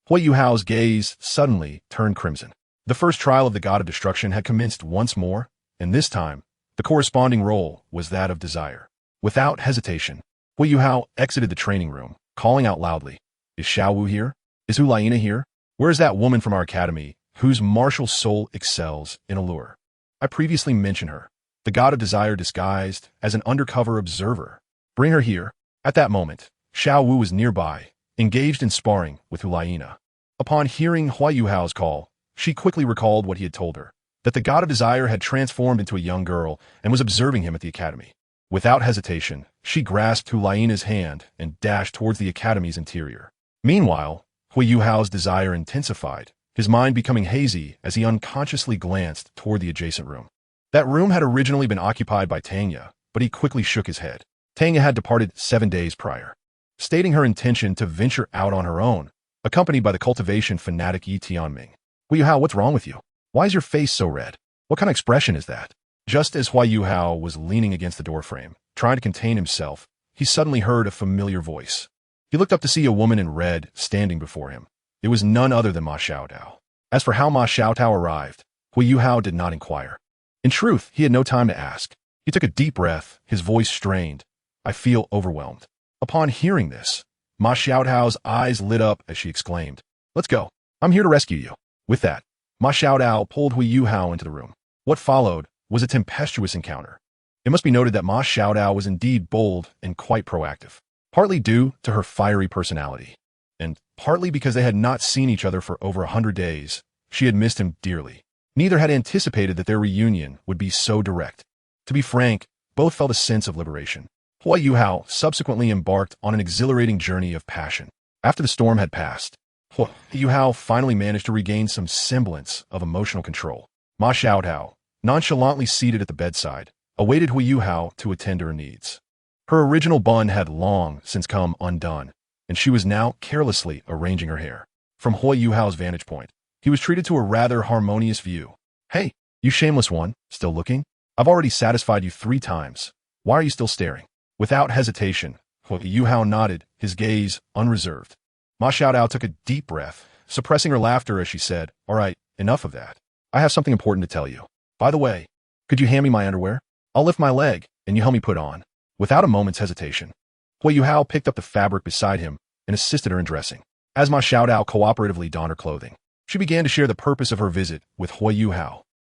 [SPEAKER 1] Huo Yuhao's gaze suddenly turned crimson. The first trial of the God of Destruction had commenced once more, and this time, the corresponding role was that of desire. Without hesitation, Huo Yuhao exited the training room, calling out loudly, "Is Xiao Wu here?" Is Hulaina here? Where is that woman from our academy, whose martial soul excels in allure? I previously mentioned her, the god of desire disguised as an undercover observer. Bring her here. At that moment, Xiao Wu was nearby, engaged in sparring with Hulaina. Upon hearing Huo Yuhao's call, she quickly recalled what he had told her, that the god of desire had transformed into a young girl and was observing him at the academy. Without hesitation, she grasped Hulaina's hand and dashed towards the academy's interior. Meanwhile, Huo Yuhao's desire intensified, his mind becoming hazy as he unconsciously glanced toward the adjacent room. That room had originally been occupied by Tanya, but he quickly shook his head. Tanya had departed 7 days prior, stating her intention to venture out on her own, accompanied by the cultivation fanatic Yi Tianming. Huo Yuhao, what's wrong with you? Why is your face so red? What kind of expression is that? Just as Huo Yuhao was leaning against the doorframe, trying to contain himself, he suddenly heard a familiar voice. He looked up to see a woman in red standing before him. It was none other than Ma Xiaotao. As for how Ma Xiaotao arrived, Huo Yuhao did not inquire. In truth, he had no time to ask. He took a deep breath, his voice strained. I feel overwhelmed. Upon hearing this, Ma Xiaotao's eyes lit up as she exclaimed, Let's go. I'm here to rescue you. With that, Ma Xiaotao pulled Huo Yuhao into the room. What followed was a tempestuous encounter. It must be noted that Ma Xiaotao was indeed bold and quite proactive, partly due to her fiery personality, and partly because they had not seen each other for over 100 days. She had missed him dearly. Neither had anticipated that their reunion would be so direct. To be frank, both felt a sense of liberation. Huo Yuhao subsequently embarked on an exhilarating journey of passion. After the storm had passed, Huo Yuhao finally managed to regain some semblance of emotional control. Ma Xiaotao, nonchalantly seated at the bedside, awaited Huo Yuhao to attend to her needs. Her original bun had long since come undone, and she was now carelessly arranging her hair. From Huo Yuhao's vantage point, he was treated to a rather harmonious view. Hey, you shameless one, still looking? I've already satisfied you 3 times. Why are you still staring? Without hesitation, Huo Yuhao nodded, his gaze unreserved. Ma Xiaotao took a deep breath, suppressing her laughter as she said, All right, enough of that. I have something important to tell you. By the way, could you hand me my underwear? I'll lift my leg, and you help me put on. Without a moment's hesitation, Huo Yuhao picked up the fabric beside him and assisted her in dressing. As Ma Xiaotao cooperatively donned her clothing, she began to share the purpose of her visit with Huo Yuhao.